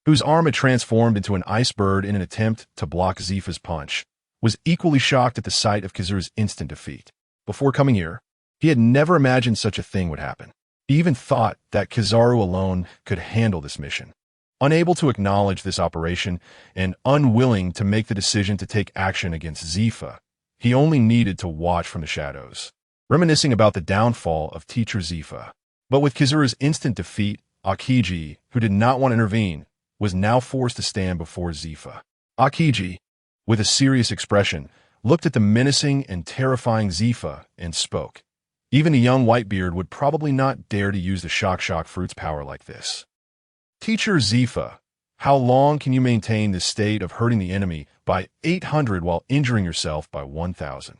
whose arm had transformed into an ice bird in an attempt to block Zifa's punch, was equally shocked at the sight of Kizaru's instant defeat. Before coming here, he had never imagined such a thing would happen. He even thought that Kizaru alone could handle this mission. Unable to acknowledge this operation and unwilling to make the decision to take action against Zifa, he only needed to watch from the shadows, reminiscing about the downfall of teacher Zifa. But with Kizaru's instant defeat, Akiji, who did not want to intervene, was now forced to stand before Zifa. Akiji, with a serious expression, looked at the menacing and terrifying Zifa and spoke. Even a young Whitebeard would probably not dare to use the shock fruit's power like this. Teacher Zifa, how long can you maintain this state of hurting the enemy by 800 while injuring yourself by 1,000?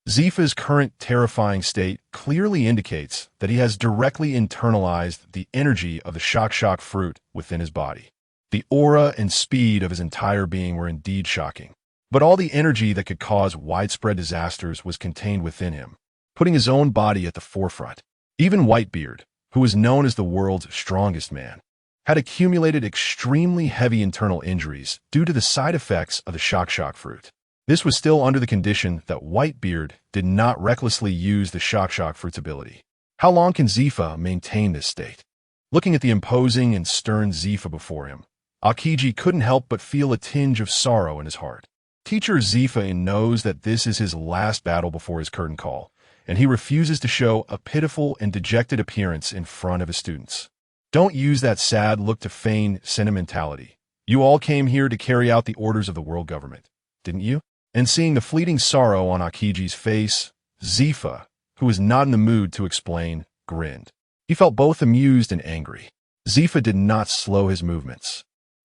Zifa's current terrifying state clearly indicates that he has directly internalized the energy of the shock fruit within his body. The aura and speed of his entire being were indeed shocking, but all the energy that could cause widespread disasters was contained within him, putting his own body at the forefront. Even Whitebeard, who was known as the world's strongest man, had accumulated extremely heavy internal injuries due to the side effects of the shock fruit. This was still under the condition that Whitebeard did not recklessly use the shock fruit's ability. How long can Zifa maintain this state? Looking at the imposing and stern Zifa before him, Akiji couldn't help but feel a tinge of sorrow in his heart. Teacher Zifa knows that this is his last battle before his curtain call, and he refuses to show a pitiful and dejected appearance in front of his students. Don't use that sad look to feign sentimentality. You all came here to carry out the orders of the world government, didn't you? And seeing the fleeting sorrow on Akiji's face, Zifa, who was not in the mood to explain, grinned. He felt both amused and angry. Zifa did not slow his movements,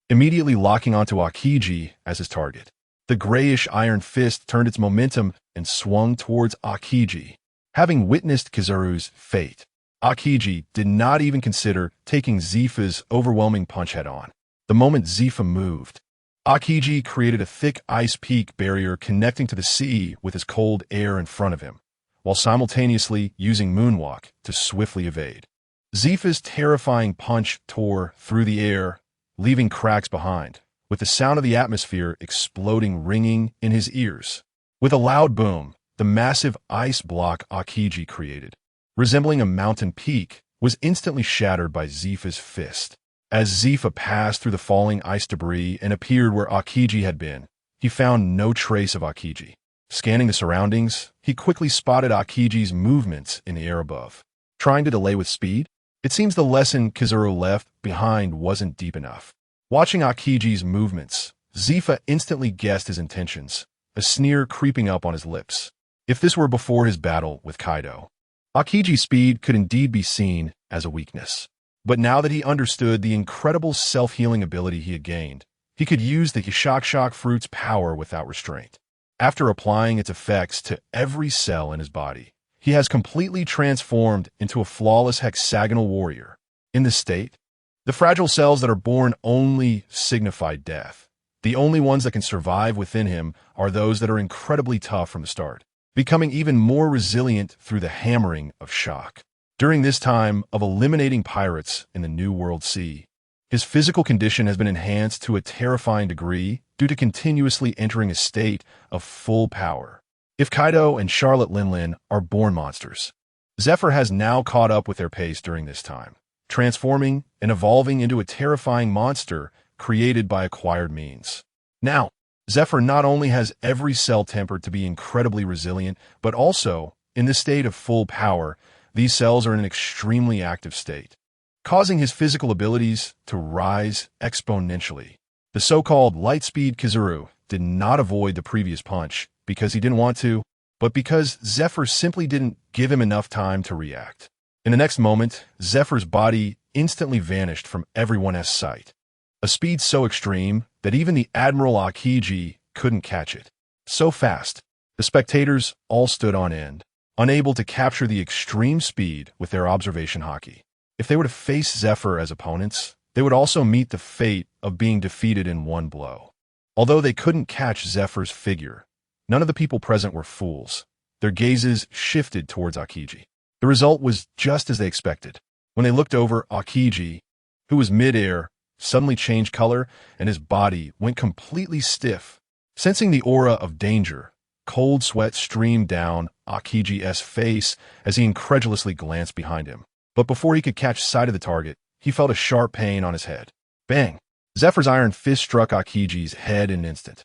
immediately locking onto Akiji as his target. The grayish iron fist turned its momentum and swung towards Akiji. Having witnessed Kizaru's fate, Akiji did not even consider taking Zifa's overwhelming punch head-on. The moment Zifa moved, Akiji created a thick ice peak barrier connecting to the sea with his cold air in front of him, while simultaneously using Moonwalk to swiftly evade. Zifa's terrifying punch tore through the air, leaving cracks behind, with the sound of the atmosphere exploding ringing in his ears. With a loud boom, the massive ice block Akiji created, resembling a mountain peak, was instantly shattered by Zifa's fist. As Zifa passed through the falling ice debris and appeared where Akiji had been, he found no trace of Akiji. Scanning the surroundings, he quickly spotted Akiji's movements in the air above. Trying to delay with speed? It seems the lesson Kizaru left behind wasn't deep enough. Watching Akiji's movements, Zifa instantly guessed his intentions, a sneer creeping up on his lips. If this were before his battle with Kaido, Akiji's speed could indeed be seen as a weakness. But now that he understood the incredible self-healing ability he had gained, he could use the shock fruit's power without restraint. After applying its effects to every cell in his body, he has completely transformed into a flawless hexagonal warrior. In this state, the fragile cells that are born only signify death. The only ones that can survive within him are those that are incredibly tough from the start, becoming even more resilient through the hammering of shock. During this time of eliminating pirates in the New World Sea, his physical condition has been enhanced to a terrifying degree due to continuously entering a state of full power. If Kaido and Charlotte Linlin are born monsters, Zephyr has now caught up with their pace during this time, transforming and evolving into a terrifying monster created by acquired means. Now, Zephyr not only has every cell tempered to be incredibly resilient, but also, in this state of full power, these cells are in an extremely active state, causing his physical abilities to rise exponentially. The so-called light-speed Kizaru did not avoid the previous punch because he didn't want to, but because Zephyr simply didn't give him enough time to react. In the next moment, Zephyr's body instantly vanished from everyone's sight. A speed so extreme that even the Admiral Akiji couldn't catch it. So fast, the spectators all stood on end, unable to capture the extreme speed with their observation hockey. If they were to face Zephyr as opponents, they would also meet the fate of being defeated in one blow. Although they couldn't catch Zephyr's figure, none of the people present were fools. Their gazes shifted towards Akiji. The result was just as they expected. When they looked over, Akiji, who was mid-air, suddenly changed color and his body went completely stiff. Sensing the aura of danger, cold sweat streamed down Akiji's face as he incredulously glanced behind him. But before he could catch sight of the target, he felt a sharp pain on his head. Bang! Zephyr's iron fist struck Akiji's head in an instant.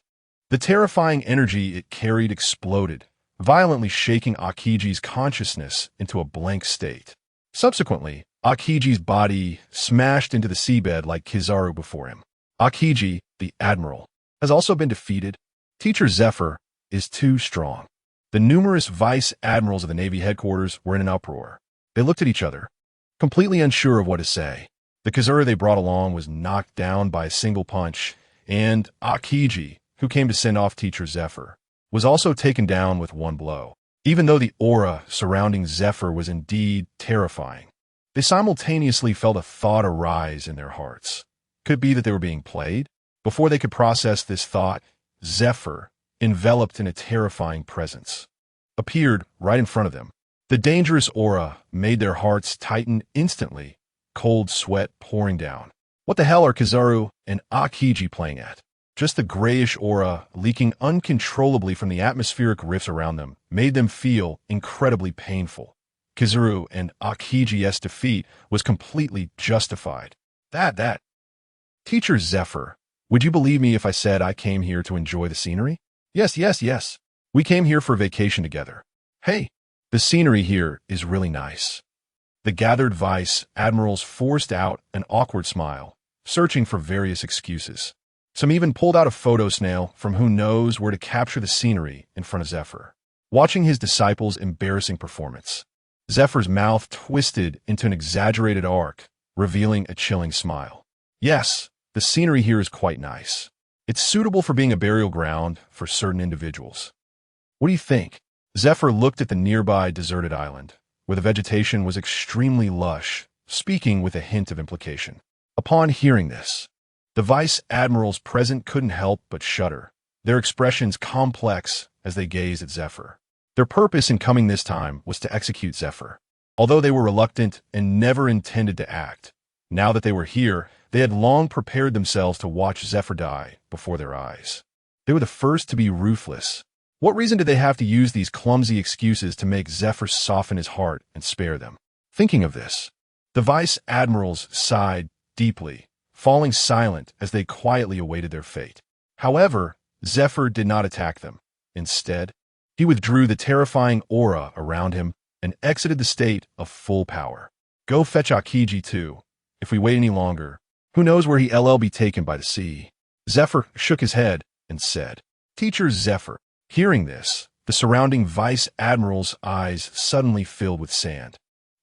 The terrifying energy it carried exploded, violently shaking Akiji's consciousness into a blank state. Subsequently, Akiji's body smashed into the seabed like Kizaru before him. Akiji, the Admiral, has also been defeated. Teacher Zephyr is too strong. The numerous vice admirals of the Navy headquarters were in an uproar. They looked at each other, completely unsure of what to say. The Kizaru they brought along was knocked down by a single punch, and Akiji, who came to send off Teacher Zephyr, was also taken down with one blow. Even though the aura surrounding Zephyr was indeed terrifying, they simultaneously felt a thought arise in their hearts. Could it be that they were being played? Before they could process this thought, Zephyr, enveloped in a terrifying presence, appeared right in front of them. The dangerous aura made their hearts tighten instantly, cold sweat pouring down. What the hell are Kizaru and Akiji playing at? Just the grayish aura leaking uncontrollably from the atmospheric rifts around them made them feel incredibly painful. Kizaru and Akiji's defeat was completely justified. That. Teacher Zephyr, would you believe me if I said I came here to enjoy the scenery? Yes. We came here for vacation together. Hey, the scenery here is really nice. The gathered vice admirals forced out an awkward smile, searching for various excuses. Some even pulled out a photo snail from who knows where to capture the scenery in front of Zephyr. Watching his disciples' embarrassing performance, Zephyr's mouth twisted into an exaggerated arc, revealing a chilling smile. Yes, the scenery here is quite nice. It's suitable for being a burial ground for certain individuals. What do you think? Zephyr looked at the nearby deserted island, where the vegetation was extremely lush, speaking with a hint of implication. Upon hearing this, the vice admirals present couldn't help but shudder, their expressions complex as they gazed at Zephyr. Their purpose in coming this time was to execute Zephyr. Although they were reluctant and never intended to act, now that they were here, they had long prepared themselves to watch Zephyr die before their eyes. They were the first to be ruthless. What reason did they have to use these clumsy excuses to make Zephyr soften his heart and spare them? Thinking of this, the vice admirals sighed deeply, falling silent as they quietly awaited their fate. However, Zephyr did not attack them. Instead, he withdrew the terrifying aura around him and exited the state of full power. Go fetch Akiji too. If we wait any longer, who knows where he'll be taken by the sea. Zephyr shook his head and said, Teacher Zephyr. Hearing this, the surrounding vice admirals' eyes suddenly filled with sand,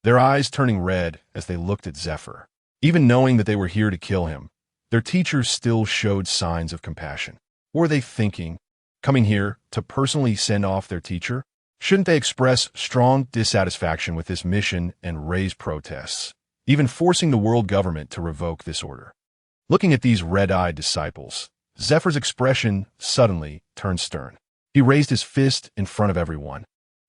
their eyes turning red as they looked at Zephyr. Even knowing that they were here to kill him, their teachers still showed signs of compassion. What were they thinking? Coming here to personally send off their teacher? Shouldn't they express strong dissatisfaction with this mission and raise protests, even forcing the world government to revoke this order? Looking at these red-eyed disciples, Zephyr's expression suddenly turned stern. He raised his fist in front of everyone,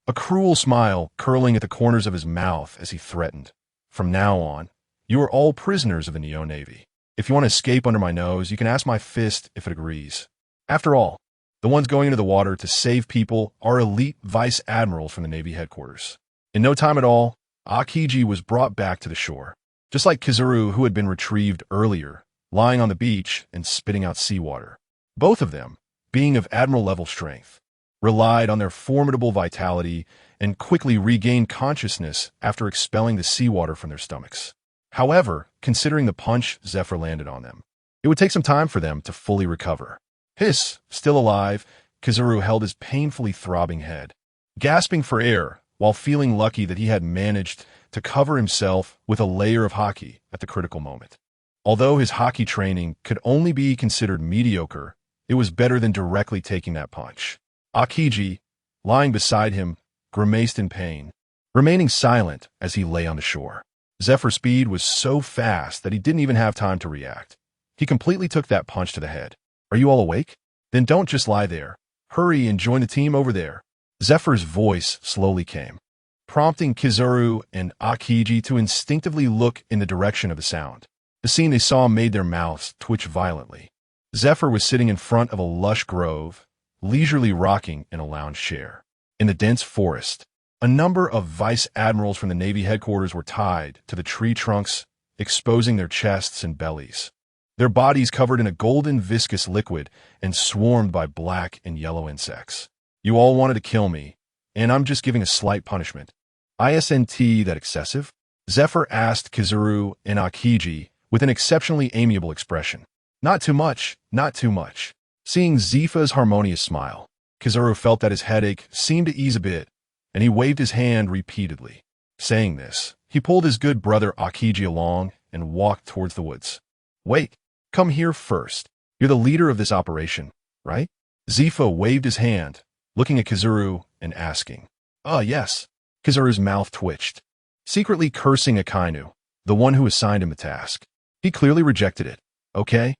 a cruel smile curling at the corners of his mouth as he threatened, From now on, you are all prisoners of the Neo Navy. If you want to escape under my nose, you can ask my fist if it agrees. After all, the ones going into the water to save people are elite vice admirals from the Navy headquarters. In no time at all, Akiji was brought back to the shore, just like Kizaru, who had been retrieved earlier, lying on the beach and spitting out seawater. Both of them, being of admiral-level strength, relied on their formidable vitality and quickly regained consciousness after expelling the seawater from their stomachs. However, considering the punch Zephyr landed on them, it would take some time for them to fully recover. Hiss, still alive, Kizaru held his painfully throbbing head, gasping for air while feeling lucky that he had managed to cover himself with a layer of haki at the critical moment. Although his haki training could only be considered mediocre, it was better than directly taking that punch. Akiji, lying beside him, grimaced in pain, remaining silent as he lay on the shore. Zephyr's speed was so fast that he didn't even have time to react. He completely took that punch to the head. Are you all awake? Then don't just lie there. Hurry and join the team over there. Zephyr's voice slowly came, prompting Kizaru and Akiji to instinctively look in the direction of the sound. The scene they saw made their mouths twitch violently. Zephyr was sitting in front of a lush grove, leisurely rocking in a lounge chair. In the dense forest, a number of vice admirals from the Navy headquarters were tied to the tree trunks, exposing their chests and bellies, their bodies covered in a golden viscous liquid and swarmed by black and yellow insects. You all wanted to kill me, and I'm just giving a slight punishment. Isn't that excessive? Zephyr asked Kizaru and Akiji with an exceptionally amiable expression. Not too much, not too much. Seeing Zifa's harmonious smile, Kizaru felt that his headache seemed to ease a bit, and he waved his hand repeatedly. Saying this, he pulled his good brother Akiji along and walked towards the woods. Wait, come here first. You're the leader of this operation, right? Zifa waved his hand, looking at Kizaru and asking. Yes. Kizaru's mouth twitched, secretly cursing Akainu, the one who assigned him the task. He clearly rejected it. Okay?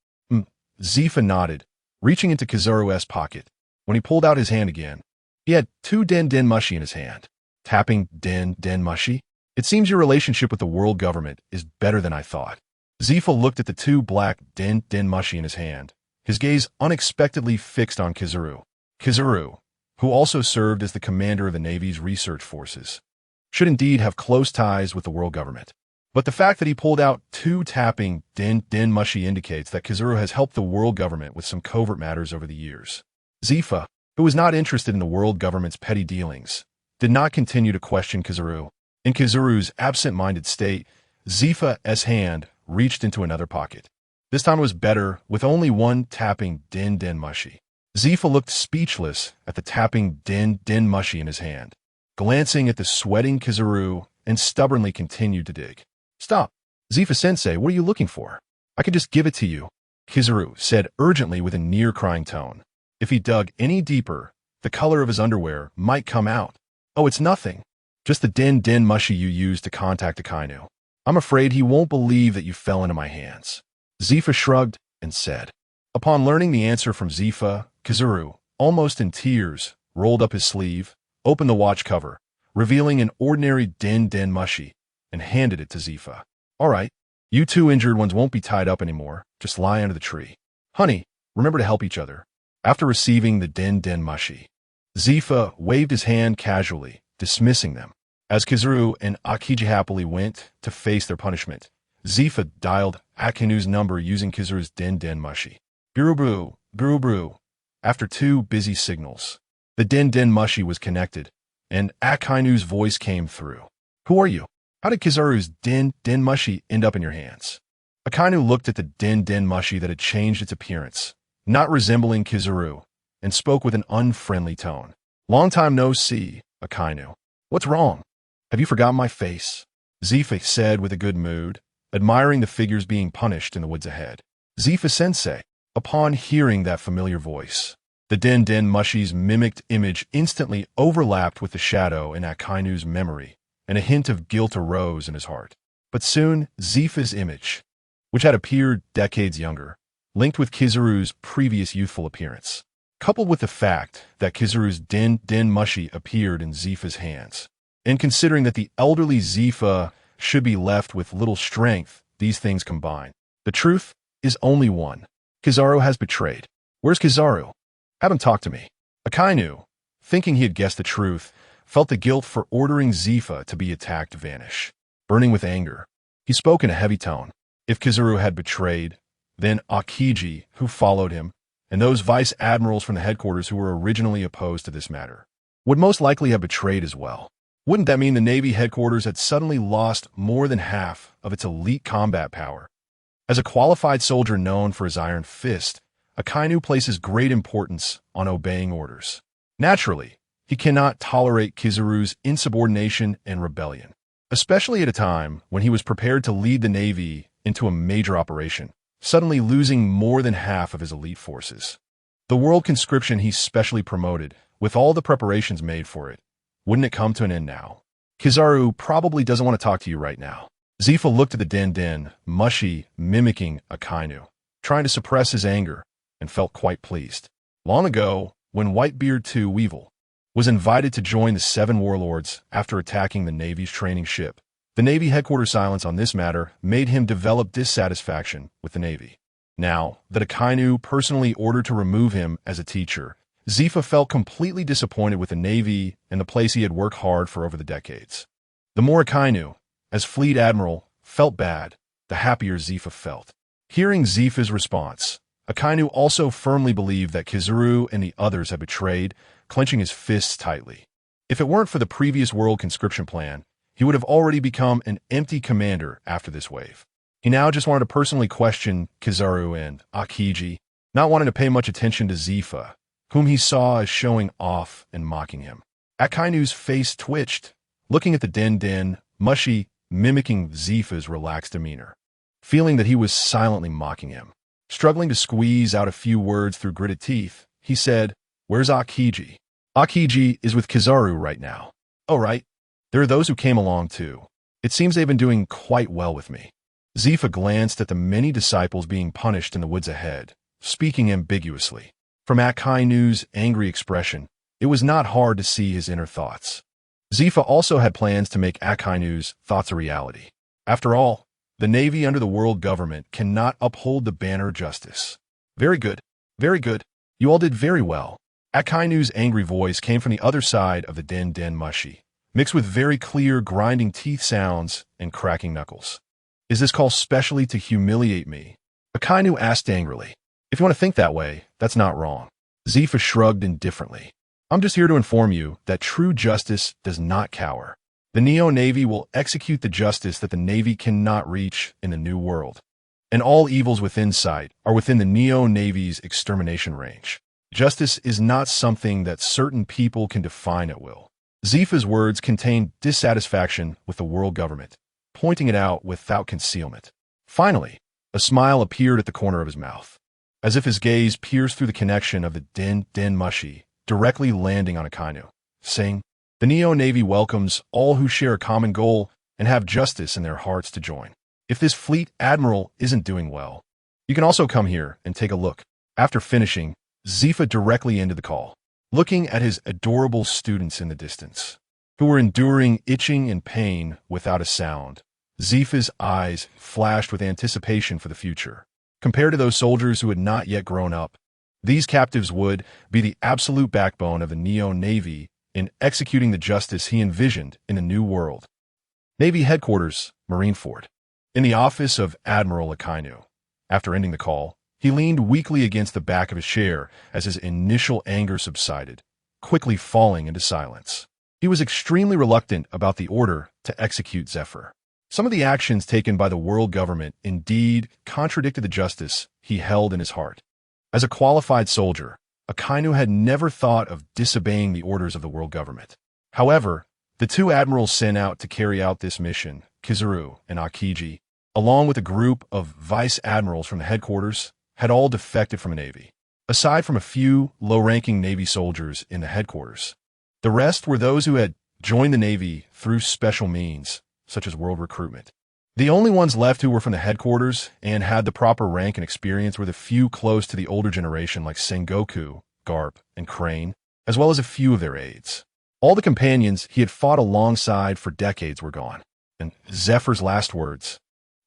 Zifa nodded, reaching into Kizaru's pocket. When he pulled out his hand again, he had 2 den mushi in his hand. Tapping den mushi? It seems your relationship with the world government is better than I thought. Zifa looked at the 2 black den mushi in his hand, his gaze unexpectedly fixed on Kizaru. Kizaru, who also served as the commander of the Navy's research forces, should indeed have close ties with the world government. But the fact that he pulled out 2 tapping den mushi indicates that Kizaru has helped the world government with some covert matters over the years. Zifa, who was not interested in the world government's petty dealings, did not continue to question Kizaru. In Kizaru's absent-minded state, Zifa's hand reached into another pocket. This time was better, with only 1 tapping den mushi. Zifa looked speechless at the tapping den mushi in his hand, glancing at the sweating Kizaru, and stubbornly continued to dig. Stop! Zifa-sensei, what are you looking for? I can just give it to you, Kizaru said urgently with a near-crying tone. If he dug any deeper, the color of his underwear might come out. Oh, it's nothing. Just the den mushi you used to contact Akainu. I'm afraid he won't believe that you fell into my hands. Zifa shrugged and said. Upon learning the answer from Zifa, Kizaru, almost in tears, rolled up his sleeve, opened the watch cover, revealing an ordinary den mushi, and handed it to Zifa. All right, you 2 injured ones won't be tied up anymore. Just lie under the tree. Honey, remember to help each other. After receiving the den mushi, Zifa waved his hand casually, dismissing them. As Kizaru and Akiji happily went to face their punishment, Zifa dialed Akainu's number using Kizaru's den mushi. Buru. After 2 busy signals, the den mushi was connected, and Akainu's voice came through. Who are you? How did Kizaru's den mushi end up in your hands? Akainu looked at the den mushi that had changed its appearance, not resembling Kizaru, and spoke with an unfriendly tone. Long time no see, Akainu. What's wrong? Have you forgotten my face? Zifa said with a good mood, admiring the figures being punished in the woods ahead. Zifa-sensei. Upon hearing that familiar voice, the den mushi's mimicked image instantly overlapped with the shadow in Akainu's memory, and a hint of guilt arose in his heart. But soon, Zifa's image, which had appeared decades younger, linked with Kizaru's previous youthful appearance, coupled with the fact that Kizaru's den mushi appeared in Zifa's hands. And considering that the elderly Zifa should be left with little strength, these things combine. The truth is only one. Kizaru has betrayed. Where's Kizaru? Have him talk to me. Akainu, thinking he had guessed the truth, felt the guilt for ordering Zifa to be attacked vanish. Burning with anger, he spoke in a heavy tone. If Kizaru had betrayed, then Akiji, who followed him, and those vice admirals from the headquarters who were originally opposed to this matter would most likely have betrayed as well. Wouldn't that mean the Navy headquarters had suddenly lost more than half of its elite combat power? As a qualified soldier known for his iron fist, Akainu places great importance on obeying orders. Naturally, he cannot tolerate Kizaru's insubordination and rebellion, especially at a time when he was prepared to lead the Navy into a major operation, suddenly losing more than half of his elite forces. The world conscription he specially promoted, with all the preparations made for it, wouldn't it come to an end now? Kizaru probably doesn't want to talk to you right now. Zifa looked at the Den, mushy, mimicking Akainu, trying to suppress his anger, and felt quite pleased. Long ago, when Whitebeard II Weevil was invited to join the 7 warlords after attacking the Navy's training ship, the Navy headquarters silence on this matter made him develop dissatisfaction with the Navy. Now that Akainu personally ordered to remove him as a teacher, Zifa felt completely disappointed with the Navy and the place he had worked hard for over the decades. The more Akainu, as Fleet Admiral, felt bad, the happier Zifa felt. Hearing Zifa's response, Akainu also firmly believed that Kizaru and the others had betrayed, clenching his fists tightly. If it weren't for the previous world conscription plan, he would have already become an empty commander after this wave. He now just wanted to personally question Kizaru and Akiji, not wanting to pay much attention to Zifa, whom he saw as showing off and mocking him. Akainu's face twitched, looking at the Den, mushy, mimicking Zifa's relaxed demeanor, feeling that he was silently mocking him. Struggling to squeeze out a few words through gritted teeth, he said, "Where's Akiji?" "Akiji is with Kizaru right now." "Oh, right. There are those who came along too. It seems they've been doing quite well with me." Zifa glanced at the many disciples being punished in the woods ahead, speaking ambiguously. From Akainu's angry expression, it was not hard to see his inner thoughts. Zifa also had plans to make Akainu's thoughts a reality. After all, the Navy under the world government cannot uphold the banner of justice. Very good. Very good. You all did very well." Akainu's angry voice came from the other side of the Den mushy, mixed with very clear grinding teeth sounds and cracking knuckles. "Is this call specially to humiliate me?" Akainu asked angrily. "If you want to think that way, that's not wrong." Zifa shrugged indifferently. "I'm just here to inform you that true justice does not cower. The Neo-Navy will execute the justice that the Navy cannot reach in the New World, and all evils within sight are within the Neo-Navy's extermination range. Justice is not something that certain people can define at will." Zifa's words contained dissatisfaction with the world government, pointing it out without concealment. Finally, a smile appeared at the corner of his mouth, as if his gaze pierced through the connection of the Den mushy, directly landing on Akainu, saying, "The Neo-Navy welcomes all who share a common goal and have justice in their hearts to join. If this Fleet Admiral isn't doing well, you can also come here and take a look." After finishing, Zifa directly ended the call, looking at his adorable students in the distance, who were enduring itching and pain without a sound. Zifa's eyes flashed with anticipation for the future. Compared to those soldiers who had not yet grown up, these captives would be the absolute backbone of the Neo-Navy in executing the justice he envisioned in the New World. Navy Headquarters, Marineford. In the office of Admiral Akainu. After ending the call, he leaned weakly against the back of his chair as his initial anger subsided, quickly falling into silence. He was extremely reluctant about the order to execute Zephyr. Some of the actions taken by the world government indeed contradicted the justice he held in his heart. As a qualified soldier, Akainu had never thought of disobeying the orders of the world government. However, the 2 admirals sent out to carry out this mission, Kizaru and Akiji, along with a group of vice admirals from the headquarters, had all defected from the Navy. Aside from a few low-ranking Navy soldiers in the headquarters, the rest were those who had joined the Navy through special means, such as world recruitment. The only ones left who were from the headquarters and had the proper rank and experience were the few close to the older generation like Sengoku, Garp, and Crane, as well as a few of their aides. All the companions he had fought alongside for decades were gone. And Zephyr's last words,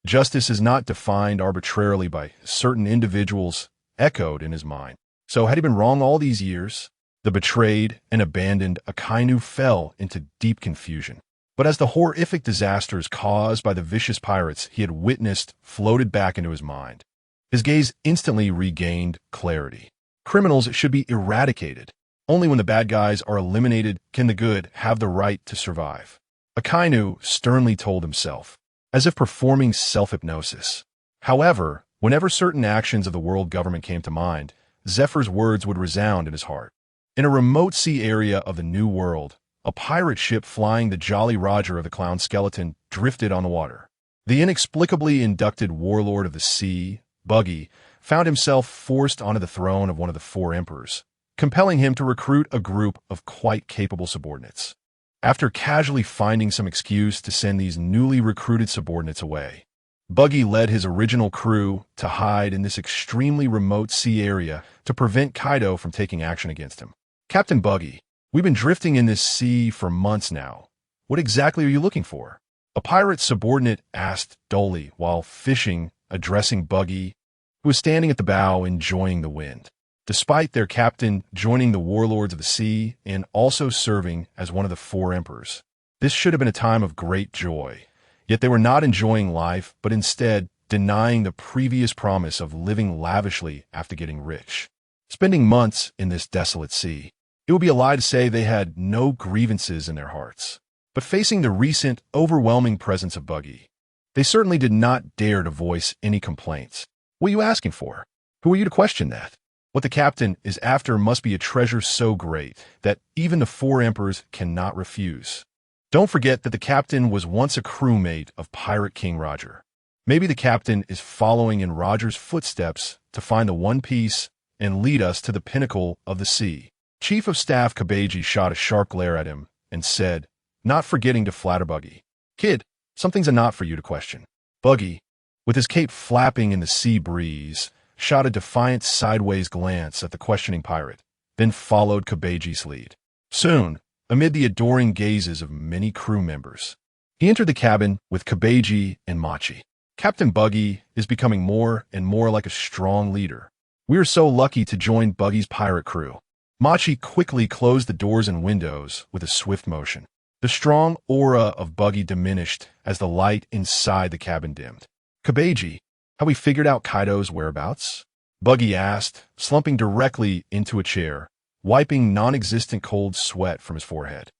"Justice is not defined arbitrarily by certain individuals," echoed in his mind. So had he been wrong all these years? The betrayed and abandoned Akainu fell into deep confusion. But as the horrific disasters caused by the vicious pirates he had witnessed floated back into his mind, his gaze instantly regained clarity. Criminals should be eradicated. Only when the bad guys are eliminated can the good have the right to survive. Akainu sternly told himself, as if performing self-hypnosis. However, whenever certain actions of the world government came to mind, Zephyr's words would resound in his heart. In a remote sea area of the New World, a pirate ship flying the Jolly Roger of the Clown Skeleton drifted on the water. The inexplicably inducted warlord of the sea, Buggy, found himself forced onto the throne of one of the four emperors, compelling him to recruit a group of quite capable subordinates. After casually finding some excuse to send these newly recruited subordinates away, Buggy led his original crew to hide in this extremely remote sea area to prevent Kaido from taking action against him. "Captain Buggy, we've been drifting in this sea for months now. What exactly are you looking for?" A pirate subordinate asked dully while fishing, addressing Buggy, who was standing at the bow enjoying the wind. Despite their captain joining the warlords of the sea and also serving as one of the four emperors, this should have been a time of great joy. Yet they were not enjoying life, but instead denying the previous promise of living lavishly after getting rich. Spending months in this desolate sea, it would be a lie to say they had no grievances in their hearts. But facing the recent, overwhelming presence of Buggy, they certainly did not dare to voice any complaints. "What are you asking for? Who are you to question that? What the captain is after must be a treasure so great that even the four emperors cannot refuse. Don't forget that the captain was once a crewmate of Pirate King Roger. Maybe the captain is following in Roger's footsteps to find the One Piece and lead us to the pinnacle of the sea." Chief of Staff Kabeji shot a sharp glare at him and said, not forgetting to flatter Buggy, "Kid, something's a not for you to question." Buggy, with his cape flapping in the sea breeze, shot a defiant sideways glance at the questioning pirate, then followed Kabeji's lead. Soon, amid the adoring gazes of many crew members, he entered the cabin with Kabeji and Machi. "Captain Buggy is becoming more and more like a strong leader. We are so lucky to join Buggy's pirate crew." Machi quickly closed the doors and windows with a swift motion. The strong aura of Buggy diminished as the light inside the cabin dimmed. "Kabeji, have we figured out Kaido's whereabouts?" Buggy asked, slumping directly into a chair, wiping non-existent cold sweat from his forehead.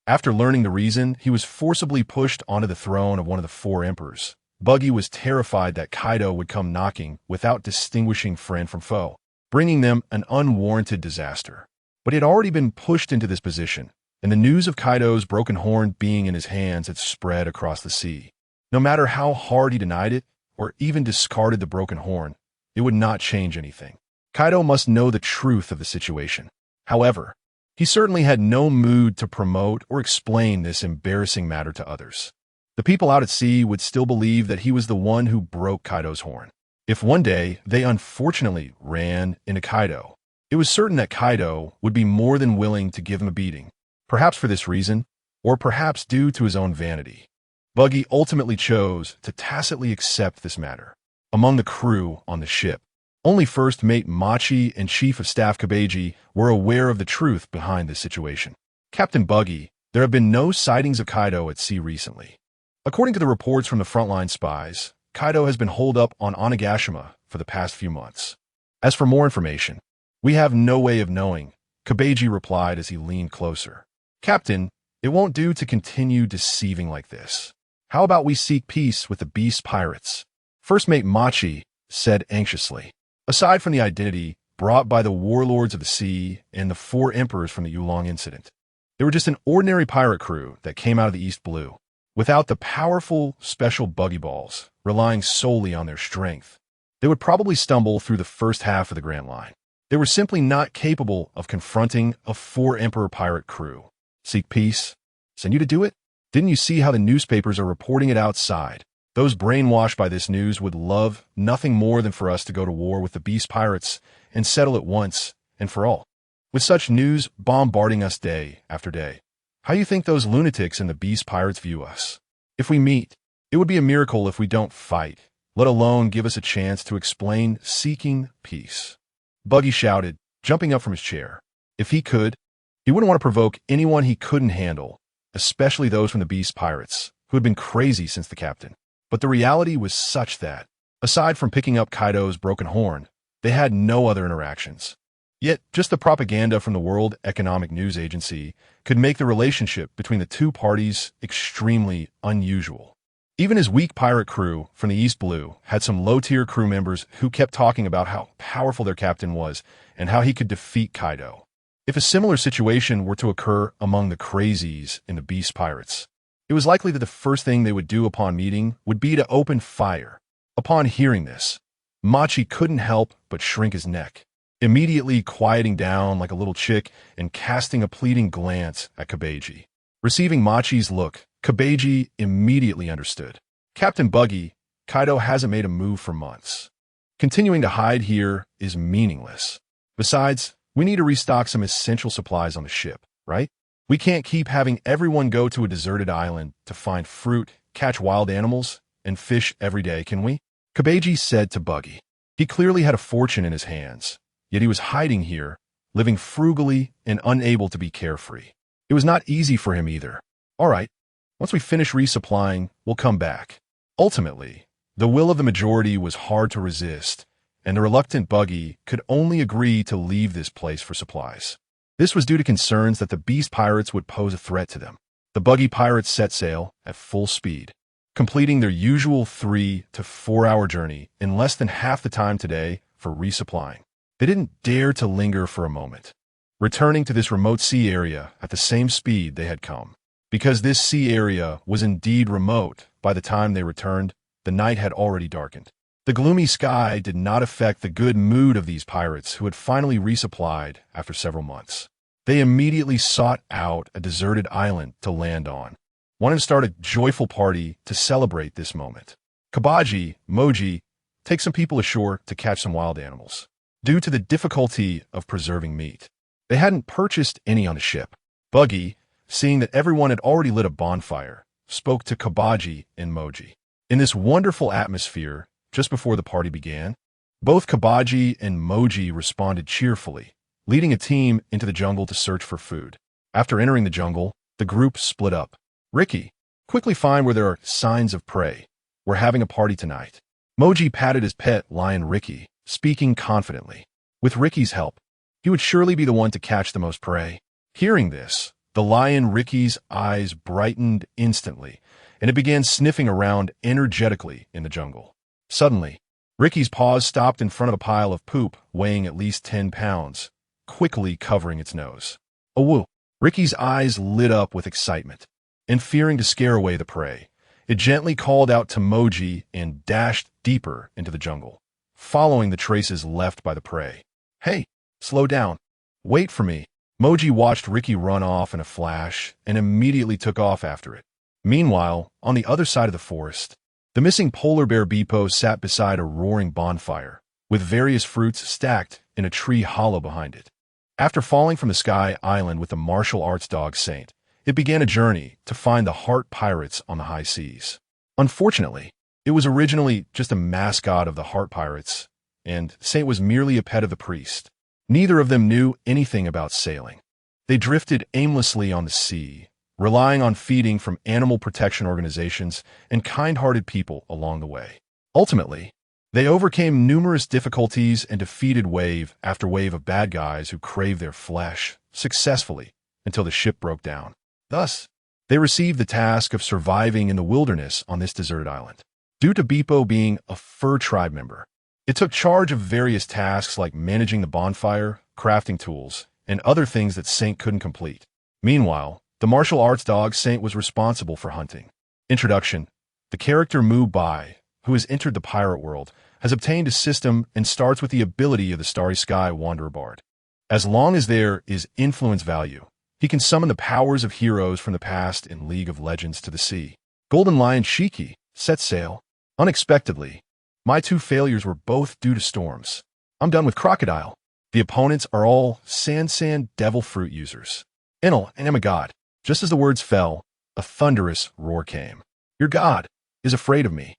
After learning the reason he was forcibly pushed onto the throne of one of the four emperors, Buggy was terrified that Kaido would come knocking without distinguishing friend from foe, bringing them an unwarranted disaster. But he had already been pushed into this position, and the news of Kaido's broken horn being in his hands had spread across the sea. No matter how hard he denied it, or even discarded the broken horn, it would not change anything. Kaido must know the truth of the situation. However, he certainly had no mood to promote or explain this embarrassing matter to others. The people out at sea would still believe that he was the one who broke Kaido's horn. If one day they unfortunately ran into Kaido, it was certain that Kaido would be more than willing to give him a beating. Perhaps for this reason, or perhaps due to his own vanity, Buggy ultimately chose to tacitly accept this matter. Among the crew on the ship, only First Mate Machi and Chief of Staff Kabeji were aware of the truth behind this situation. "Captain Buggy, there have been no sightings of Kaido at sea recently. According to the reports from the frontline spies, Kaido has been holed up on Onigashima for the past few months. As for more information, we have no way of knowing," Kabeji replied as he leaned closer. "Captain, it won't do to continue deceiving like this. How about we seek peace with the beast pirates?" First Mate Machi said anxiously. Aside from the identity brought by the warlords of the sea and the four emperors from the Yulong incident, they were just an ordinary pirate crew that came out of the East Blue, without the powerful special buggy balls, relying solely on their strength. They would probably stumble through the first half of the Grand Line. They were simply not capable of confronting a four emperor pirate crew. Seek peace? Send you to do it? Didn't you see how the newspapers are reporting it outside? Those brainwashed by this news would love nothing more than for us to go to war with the beast pirates and settle it once and for all. With such news bombarding us day after day, how do you think those lunatics and the beast pirates view us? If we meet, it would be a miracle if we don't fight, let alone give us a chance to explain seeking peace. Buggy shouted, jumping up from his chair. If he could, he wouldn't want to provoke anyone he couldn't handle, especially those from the beast pirates, who had been crazy since the captain. But the reality was such that, aside from picking up Kaido's broken horn, they had no other interactions. Yet, just the propaganda from the World Economic News Agency could make the relationship between the two parties extremely unusual. Even his weak pirate crew from the East Blue had some low-tier crew members who kept talking about how powerful their captain was and how he could defeat Kaido. If a similar situation were to occur among the crazies in the Beast Pirates, it was likely that the first thing they would do upon meeting would be to open fire. Upon hearing this, Machi couldn't help but shrink his neck, immediately quieting down like a little chick and casting a pleading glance at Kabeji. Receiving Machi's look, Kabeji immediately understood. Captain Buggy, Kaido hasn't made a move for months. Continuing to hide here is meaningless. Besides, we need to restock some essential supplies on the ship, right? We can't keep having everyone go to a deserted island to find fruit, catch wild animals, and fish every day, can we? Kabeji said to Buggy. He clearly had a fortune in his hands, yet he was hiding here, living frugally and unable to be carefree. It was not easy for him either. All right, once we finish resupplying, we'll come back. Ultimately, the will of the majority was hard to resist, and the reluctant Buggy could only agree to leave this place for supplies. This was due to concerns that the Beast Pirates would pose a threat to them. The Buggy Pirates set sail at full speed, completing their usual 3 to 4 hour journey in less than half the time today for resupplying. They didn't dare to linger for a moment, returning to this remote sea area at the same speed they had come. Because this sea area was indeed remote, by the time they returned, the night had already darkened. The gloomy sky did not affect the good mood of these pirates who had finally resupplied after several months. They immediately sought out a deserted island to land on, wanting to start a joyful party to celebrate this moment. Kabaji, Moji, take some people ashore to catch some wild animals. Due to the difficulty of preserving meat, they hadn't purchased any on the ship. Buggy, seeing that everyone had already lit a bonfire, spoke to Kabaji and Moji. In this wonderful atmosphere, just before the party began, both Kabaji and Moji responded cheerfully, leading a team into the jungle to search for food. After entering the jungle, the group split up. Ricky, quickly find where there are signs of prey. We're having a party tonight. Moji patted his pet lion Ricky, speaking confidently. With Ricky's help, he would surely be the one to catch the most prey. Hearing this, the lion Ricky's eyes brightened instantly, and it began sniffing around energetically in the jungle. Suddenly, Ricky's paws stopped in front of a pile of poop weighing at least 10 pounds, quickly covering its nose. Oh, woo! Ricky's eyes lit up with excitement, and fearing to scare away the prey, it gently called out to Moji and dashed deeper into the jungle, following the traces left by the prey. Hey, slow down. Wait for me. Moji watched Ricky run off in a flash and immediately took off after it. Meanwhile, on the other side of the forest, the missing polar bear Beepo sat beside a roaring bonfire, with various fruits stacked in a tree hollow behind it. After falling from the Sky Island with the martial arts dog Saint, it began a journey to find the Heart Pirates on the high seas. Unfortunately, it was originally just a mascot of the Heart Pirates, and Saint was merely a pet of the priest. Neither of them knew anything about sailing. They drifted aimlessly on the sea, relying on feeding from animal protection organizations and kind-hearted people along the way. Ultimately, they overcame numerous difficulties and defeated wave after wave of bad guys who craved their flesh successfully until the ship broke down. Thus, they received the task of surviving in the wilderness on this deserted island. Due to Beepo being a fur tribe member, it took charge of various tasks like managing the bonfire, crafting tools, and other things that Saint couldn't complete. Meanwhile, the martial arts dog Saint was responsible for hunting. Introduction. The character Mu Bai, who has entered the pirate world, has obtained a system and starts with the ability of the Starry Sky Wanderer Bard. As long as there is influence value, he can summon the powers of heroes from the past in League of Legends to the sea. Golden Lion Shiki set sail. Unexpectedly, my 2 failures were both due to storms. I'm done with Crocodile. The opponents are all Sand Devil Fruit users. Enel, and I'm a god. Just as the words fell, a thunderous roar came. Your god is afraid of me.